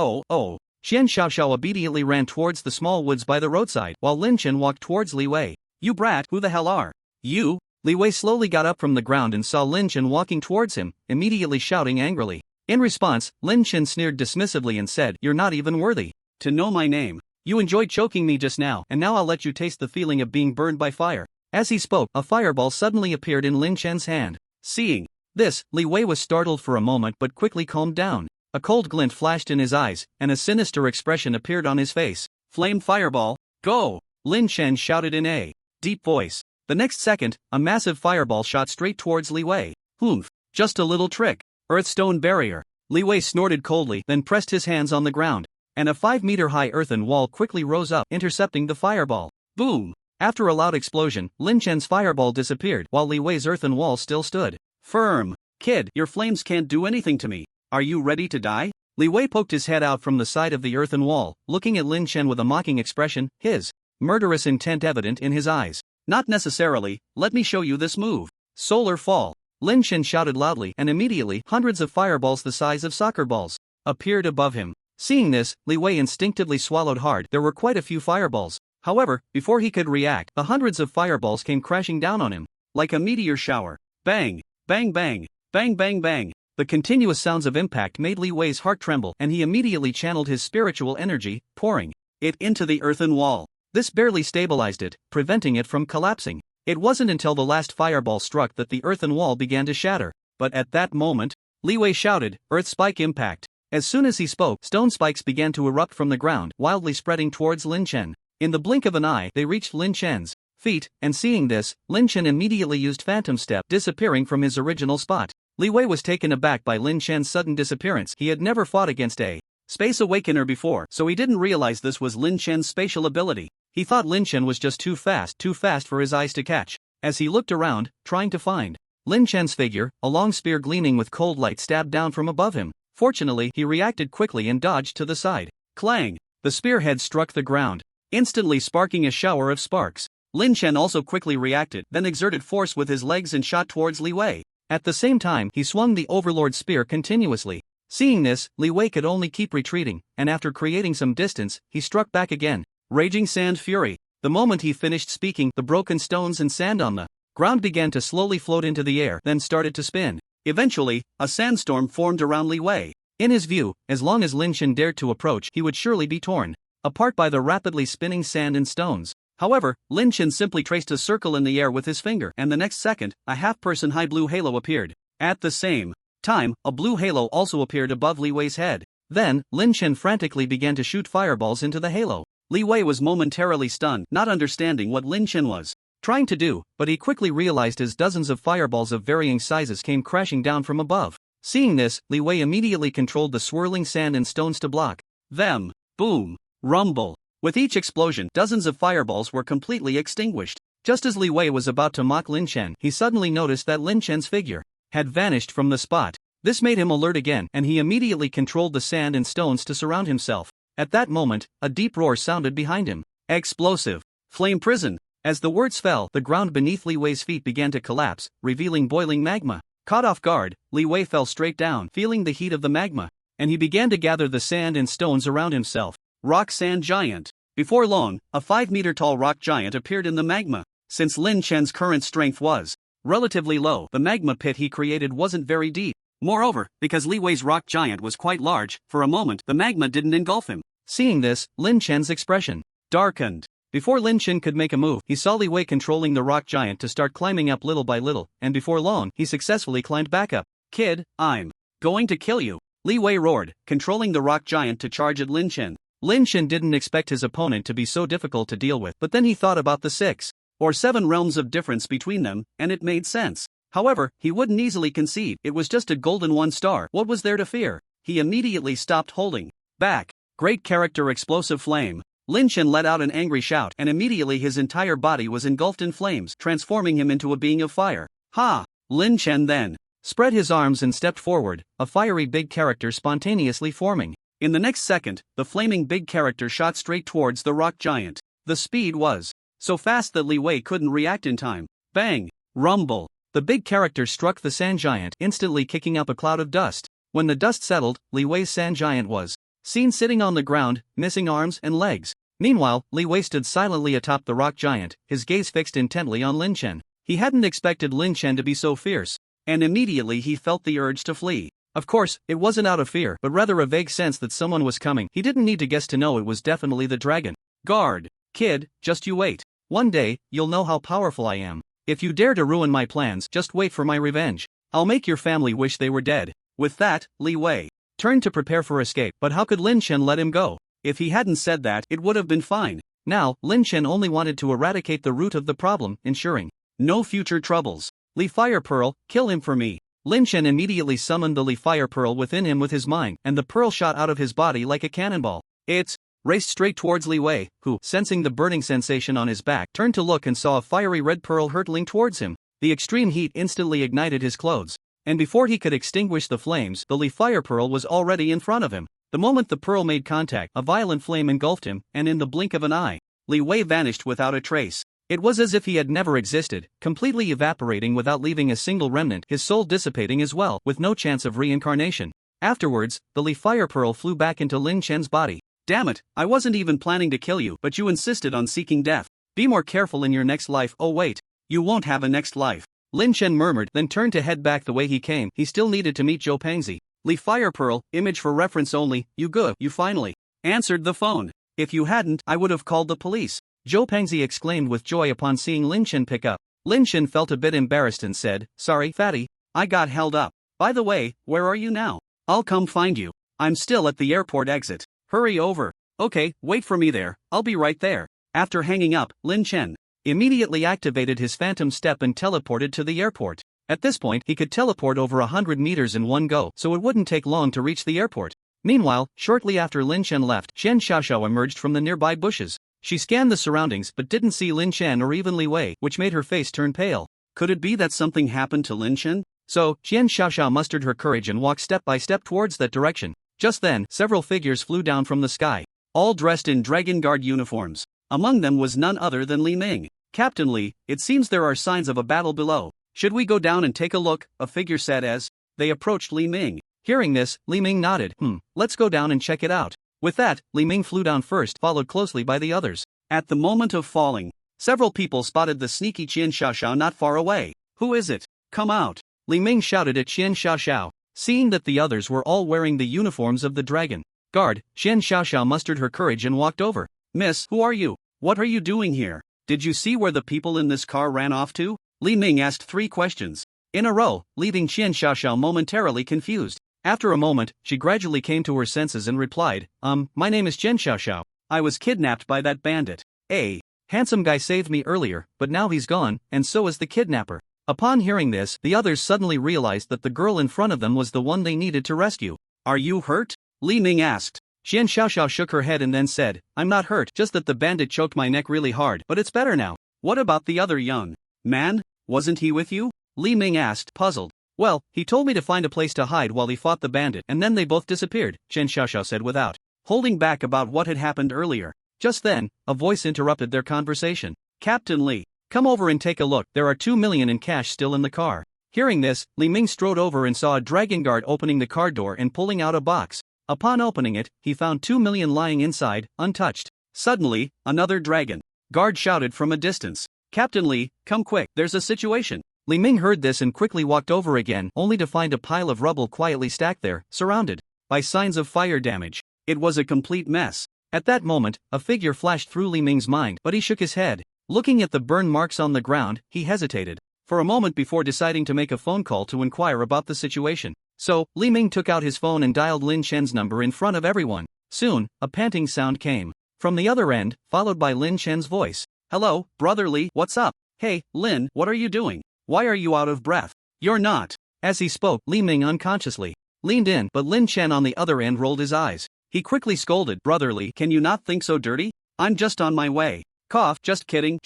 Xian Xiaoxiao immediately ran towards the small woods by the roadside, while Lin Chen walked towards Li Wei. You brat, who the hell are you? Li Wei slowly got up from the ground and saw Lin Chen walking towards him, immediately shouting angrily. In response, Lin Chen sneered dismissively and said, "You're not even worthy to know my name. You enjoyed choking me just now, and now I'll let you taste the feeling of being burned by fire." As he spoke, a fireball suddenly appeared in Lin Chen's hand. Seeing this, Li Wei was startled for a moment but quickly calmed down. A cold glint flashed in his eyes, and a sinister expression appeared on his face. Flame fireball, go! Lin Chen shouted in a deep voice. The next second, a massive fireball shot straight towards Li Wei. Humph, just a little trick. Earthstone barrier. Li Wei snorted coldly, then pressed his hands on the ground, and a 5-meter-high earthen wall quickly rose up, intercepting the fireball. Boom! After a loud explosion, Lin Chen's fireball disappeared, while Li Wei's earthen wall still stood firm. Kid, your flames can't do anything to me. Are you ready to die? Li Wei poked his head out from the side of the earthen wall, looking at Lin Chen with a mocking expression, his murderous intent evident in his eyes. Not necessarily, let me show you this move. Solar fall. Lin Chen shouted loudly, and immediately, hundreds of fireballs the size of soccer balls appeared above him. Seeing this, Li Wei instinctively swallowed hard. There were quite a few fireballs. However, before he could react, the hundreds of fireballs came crashing down on him like a meteor shower. Bang! Bang bang! Bang bang bang! The continuous sounds of impact made Li Wei's heart tremble, and he immediately channeled his spiritual energy, pouring it into the earthen wall. This barely stabilized it, preventing it from collapsing. It wasn't until the last fireball struck that the earthen wall began to shatter. But at that moment, Li Wei shouted, "Earth spike impact." As soon as he spoke, stone spikes began to erupt from the ground, wildly spreading towards Lin Chen. In the blink of an eye, they reached Lin Chen's feet, and seeing this, Lin Chen immediately used Phantom Step, disappearing from his original spot. Li Wei was taken aback by Lin Chen's sudden disappearance. He had never fought against a Space Awakener before, so he didn't realize this was Lin Chen's spatial ability. He thought Lin Chen was just too fast for his eyes to catch. As he looked around, trying to find Lin Chen's figure, a long spear gleaming with cold light stabbed down from above him. Fortunately, he reacted quickly and dodged to the side. Clang! The spearhead struck the ground, instantly sparking a shower of sparks. Lin Chen also quickly reacted, then exerted force with his legs and shot towards Li Wei. At the same time, he swung the Overlord spear continuously. Seeing this, Li Wei could only keep retreating, and after creating some distance, he struck back again. Raging Sand Fury. The moment he finished speaking, the broken stones and sand on the ground began to slowly float into the air, then started to spin. Eventually, a sandstorm formed around Li Wei. In his view, as long as Lin Chen dared to approach, he would surely be torn apart by the rapidly spinning sand and stones. However, Lin Chen simply traced a circle in the air with his finger, and the next second, a half-person high blue halo appeared. At the same time, a blue halo also appeared above Li Wei's head. Then, Lin Chen frantically began to shoot fireballs into the halo. Li Wei was momentarily stunned, not understanding what Lin Chen was trying to do, but he quickly realized as dozens of fireballs of varying sizes came crashing down from above. Seeing this, Li Wei immediately controlled the swirling sand and stones to block them. Boom! Rumble! With each explosion, dozens of fireballs were completely extinguished. Just as Li Wei was about to mock Lin Chen, he suddenly noticed that Lin Chen's figure had vanished from the spot. This made him alert again, and he immediately controlled the sand and stones to surround himself. At that moment, a deep roar sounded behind him. Explosive! Flame prison! As the words fell, the ground beneath Li Wei's feet began to collapse, revealing boiling magma. Caught off guard, Li Wei fell straight down, feeling the heat of the magma, and he began to gather the sand and stones around himself. Rock Sand Giant. Before long, a 5-meter-tall rock giant appeared in the magma. Since Lin Chen's current strength was relatively low, the magma pit he created wasn't very deep. Moreover, because Li Wei's rock giant was quite large, for a moment the magma didn't engulf him. Seeing this, Lin Chen's expression darkened. Before Lin Chen could make a move, he saw Li Wei controlling the rock giant to start climbing up little by little, and before long, he successfully climbed back up. Kid, I'm going to kill you, Li Wei roared, controlling the rock giant to charge at Lin Chen. Lin Chen didn't expect his opponent to be so difficult to deal with, but then he thought about the 6 or 7 realms of difference between them, and it made sense. However, he wouldn't easily concede. It was just a golden 1 star. What was there to fear? He immediately stopped holding back. Great character explosive flame. Lin Chen let out an angry shout, and immediately his entire body was engulfed in flames, transforming him into a being of fire. Ha! Lin Chen then spread his arms and stepped forward, a fiery big character spontaneously forming. In the next second, the flaming big character shot straight towards the rock giant. The speed was so fast that Li Wei couldn't react in time. Bang! Rumble! The big character struck the sand giant, instantly kicking up a cloud of dust. When the dust settled, Li Wei's sand giant was seen sitting on the ground, missing arms and legs. Meanwhile, Li Wei stood silently atop the rock giant, his gaze fixed intently on Lin Chen. He hadn't expected Lin Chen to be so fierce, and immediately he felt the urge to flee. Of course, it wasn't out of fear, but rather a vague sense that someone was coming. He didn't need to guess to know it was definitely the dragon. Guard! Kid, just you wait. One day, you'll know how powerful I am. If you dare to ruin my plans, just wait for my revenge. I'll make your family wish they were dead. With that, Li Wei turned to prepare for escape, but how could Lin Chen let him go? If he hadn't said that, it would have been fine. Now, Lin Chen only wanted to eradicate the root of the problem, ensuring no future troubles. Li Fire Pearl, kill him for me. Lin Chen immediately summoned the Li Fire Pearl within him with his mind, and the pearl shot out of his body like a cannonball. It raced straight towards Li Wei, who, sensing the burning sensation on his back, turned to look and saw a fiery red pearl hurtling towards him. The extreme heat instantly ignited his clothes, and before he could extinguish the flames, the Li Fire Pearl was already in front of him. The moment the pearl made contact, a violent flame engulfed him, and in the blink of an eye, Li Wei vanished without a trace. It was as if he had never existed, completely evaporating without leaving a single remnant, his soul dissipating as well, with no chance of reincarnation. Afterwards, the Li Fire Pearl flew back into Lin Chen's body. Damn it, I wasn't even planning to kill you, but you insisted on seeking death. Be more careful in your next life. Oh wait, you won't have a next life. Lin Chen murmured, then turned to head back the way he came. He still needed to meet Zhou Pengzi. Li Fire Pearl, image for reference only. You finally answered the phone. If you hadn't, I would have called the police. Zhou Pengzi exclaimed with joy upon seeing Lin Chen pick up. Lin Chen felt a bit embarrassed and said, sorry, fatty, I got held up. By the way, where are you now? I'll come find you. I'm still at the airport exit. Hurry over. Okay, wait for me there, I'll be right there. After hanging up, Lin Chen immediately activated his phantom step and teleported to the airport. At this point, he could teleport over 100 meters in one go, so it wouldn't take long to reach the airport. Meanwhile, shortly after Lin Chen left, Chen Xiaoxiao emerged from the nearby bushes. She scanned the surroundings but didn't see Lin Chen or even Li Wei, which made her face turn pale. Could it be that something happened to Lin Chen? So, Chen Xiaoxiao mustered her courage and walked step by step towards that direction. Just then, several figures flew down from the sky, all dressed in Dragon Guard uniforms. Among them was none other than Li Ming. Captain Li, it seems there are signs of a battle below. Should we go down and take a look? A figure said as they approached Li Ming. Hearing this, Li Ming nodded. Let's go down and check it out. With that, Li Ming flew down first, followed closely by the others. At the moment of falling, several people spotted the sneaky Qian Xiaoxiao not far away. Who is it? Come out! Li Ming shouted at Qian Xiaoxiao. Seeing that the others were all wearing the uniforms of the Dragon Guard, Qian Xiaoxiao mustered her courage and walked over. Miss, who are you? What are you doing here? Did you see where the people in this car ran off to? Li Ming asked 3 questions in a row, leaving Qian Xiaoxiao momentarily confused. After a moment, she gradually came to her senses and replied, my name is Qian Xiaoxiao. I was kidnapped by that bandit. A handsome guy saved me earlier, but now he's gone, and so is the kidnapper. Upon hearing this, the others suddenly realized that the girl in front of them was the one they needed to rescue. Are you hurt? Li Ming asked. Qian Xiaoxiao shook her head and then said, I'm not hurt, just that the bandit choked my neck really hard, but it's better now. What about the other young man? Wasn't he with you? Li Ming asked, puzzled. Well, he told me to find a place to hide while he fought the bandit, and then they both disappeared, Qian Xiaoxiao said without holding back about what had happened earlier. Just then, a voice interrupted their conversation. Captain Li, come over and take a look, there are 2 million in cash still in the car. Hearing this, Li Ming strode over and saw a dragon guard opening the car door and pulling out a box. Upon opening it, he found 2 million lying inside, untouched. Suddenly, another dragon guard shouted from a distance. Captain Li, come quick, there's a situation. Li Ming heard this and quickly walked over again, only to find a pile of rubble quietly stacked there, surrounded by signs of fire damage. It was a complete mess. At that moment, a figure flashed through Li Ming's mind, but he shook his head. Looking at the burn marks on the ground, he hesitated for a moment before deciding to make a phone call to inquire about the situation. So, Li Ming took out his phone and dialed Lin Chen's number in front of everyone. Soon, a panting sound came from the other end, followed by Lin Chen's voice. Hello, brother Li, what's up? Hey, Lin, what are you doing? Why are you out of breath? You're not. As he spoke, Li Ming unconsciously leaned in, but Lin Chen on the other end rolled his eyes. He quickly scolded, Brother Li, can you not think so dirty? I'm just on my way. Cough, just kidding.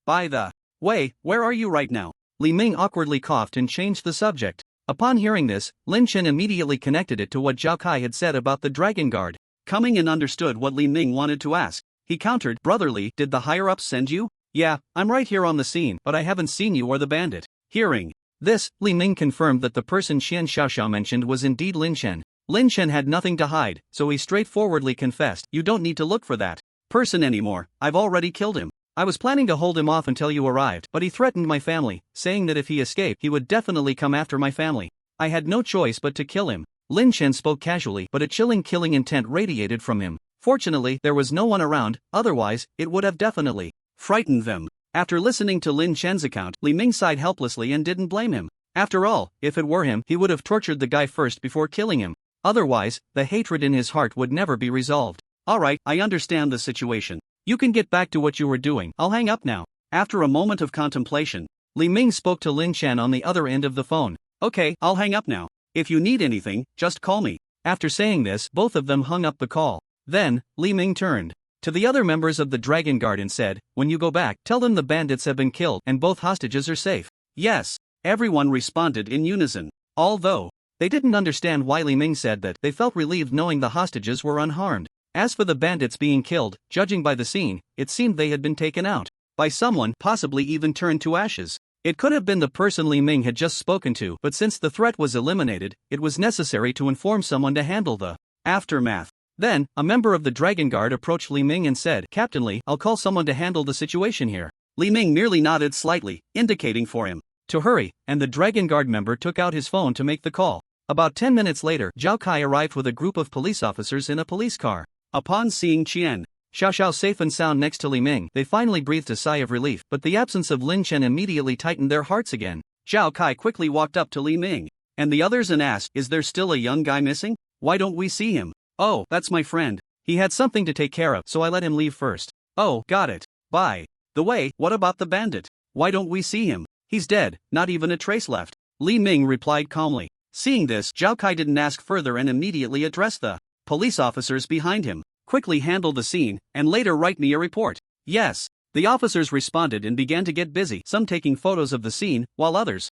By the way, where are you right now? Li Ming awkwardly coughed and changed the subject. Upon hearing this, Lin Chen immediately connected it to what Zhao Kai had said about the Dragon Guard. Coming and understood what Li Ming wanted to ask. He countered, Brother Li, did the higher-ups send you? Yeah, I'm right here on the scene, but I haven't seen you or the bandit. Hearing this, Li Ming confirmed that the person Xian Xiaoxiao mentioned was indeed Lin Chen. Lin Chen had nothing to hide, so he straightforwardly confessed, you don't need to look for that person anymore, I've already killed him. I was planning to hold him off until you arrived, but he threatened my family, saying that if he escaped he would definitely come after my family. I had no choice but to kill him. Lin Chen spoke casually, but a chilling killing intent radiated from him. Fortunately, there was no one around, otherwise, it would have definitely frightened them. After listening to Lin Chen's account, Li Ming sighed helplessly and didn't blame him. After all, if it were him, he would have tortured the guy first before killing him. Otherwise, the hatred in his heart would never be resolved. Alright, I understand the situation. You can get back to what you were doing, I'll hang up now. After a moment of contemplation, Li Ming spoke to Lin Chen on the other end of the phone. Okay, I'll hang up now. If you need anything, just call me. After saying this, both of them hung up the call. Then, Li Ming turned to the other members of the Dragon Guard and said, when you go back, tell them the bandits have been killed and both hostages are safe. Yes, everyone responded in unison. Although they didn't understand why Li Ming said that, they felt relieved knowing the hostages were unharmed. As for the bandits being killed, judging by the scene, it seemed they had been taken out by someone, possibly even turned to ashes. It could have been the person Li Ming had just spoken to, but since the threat was eliminated, it was necessary to inform someone to handle the aftermath. Then, a member of the Dragon Guard approached Li Ming and said, Captain Li, I'll call someone to handle the situation here. Li Ming merely nodded slightly, indicating for him to hurry, and the Dragon Guard member took out his phone to make the call. About 10 minutes later, Zhao Kai arrived with a group of police officers in a police car. Upon seeing Qian Xiaoxiao safe and sound next to Li Ming, they finally breathed a sigh of relief, but the absence of Lin Chen immediately tightened their hearts again. Zhao Kai quickly walked up to Li Ming and the others and asked, is there still a young guy missing? Why don't we see him? Oh, that's my friend. He had something to take care of, so I let him leave first. Oh, got it. By the way, what about the bandit? Why don't we see him? He's dead, not even a trace left. Li Ming replied calmly. Seeing this, Zhao Kai didn't ask further and immediately addressed the police officers behind him. Quickly handle the scene, and later write me a report. Yes. The officers responded and began to get busy, some taking photos of the scene, while others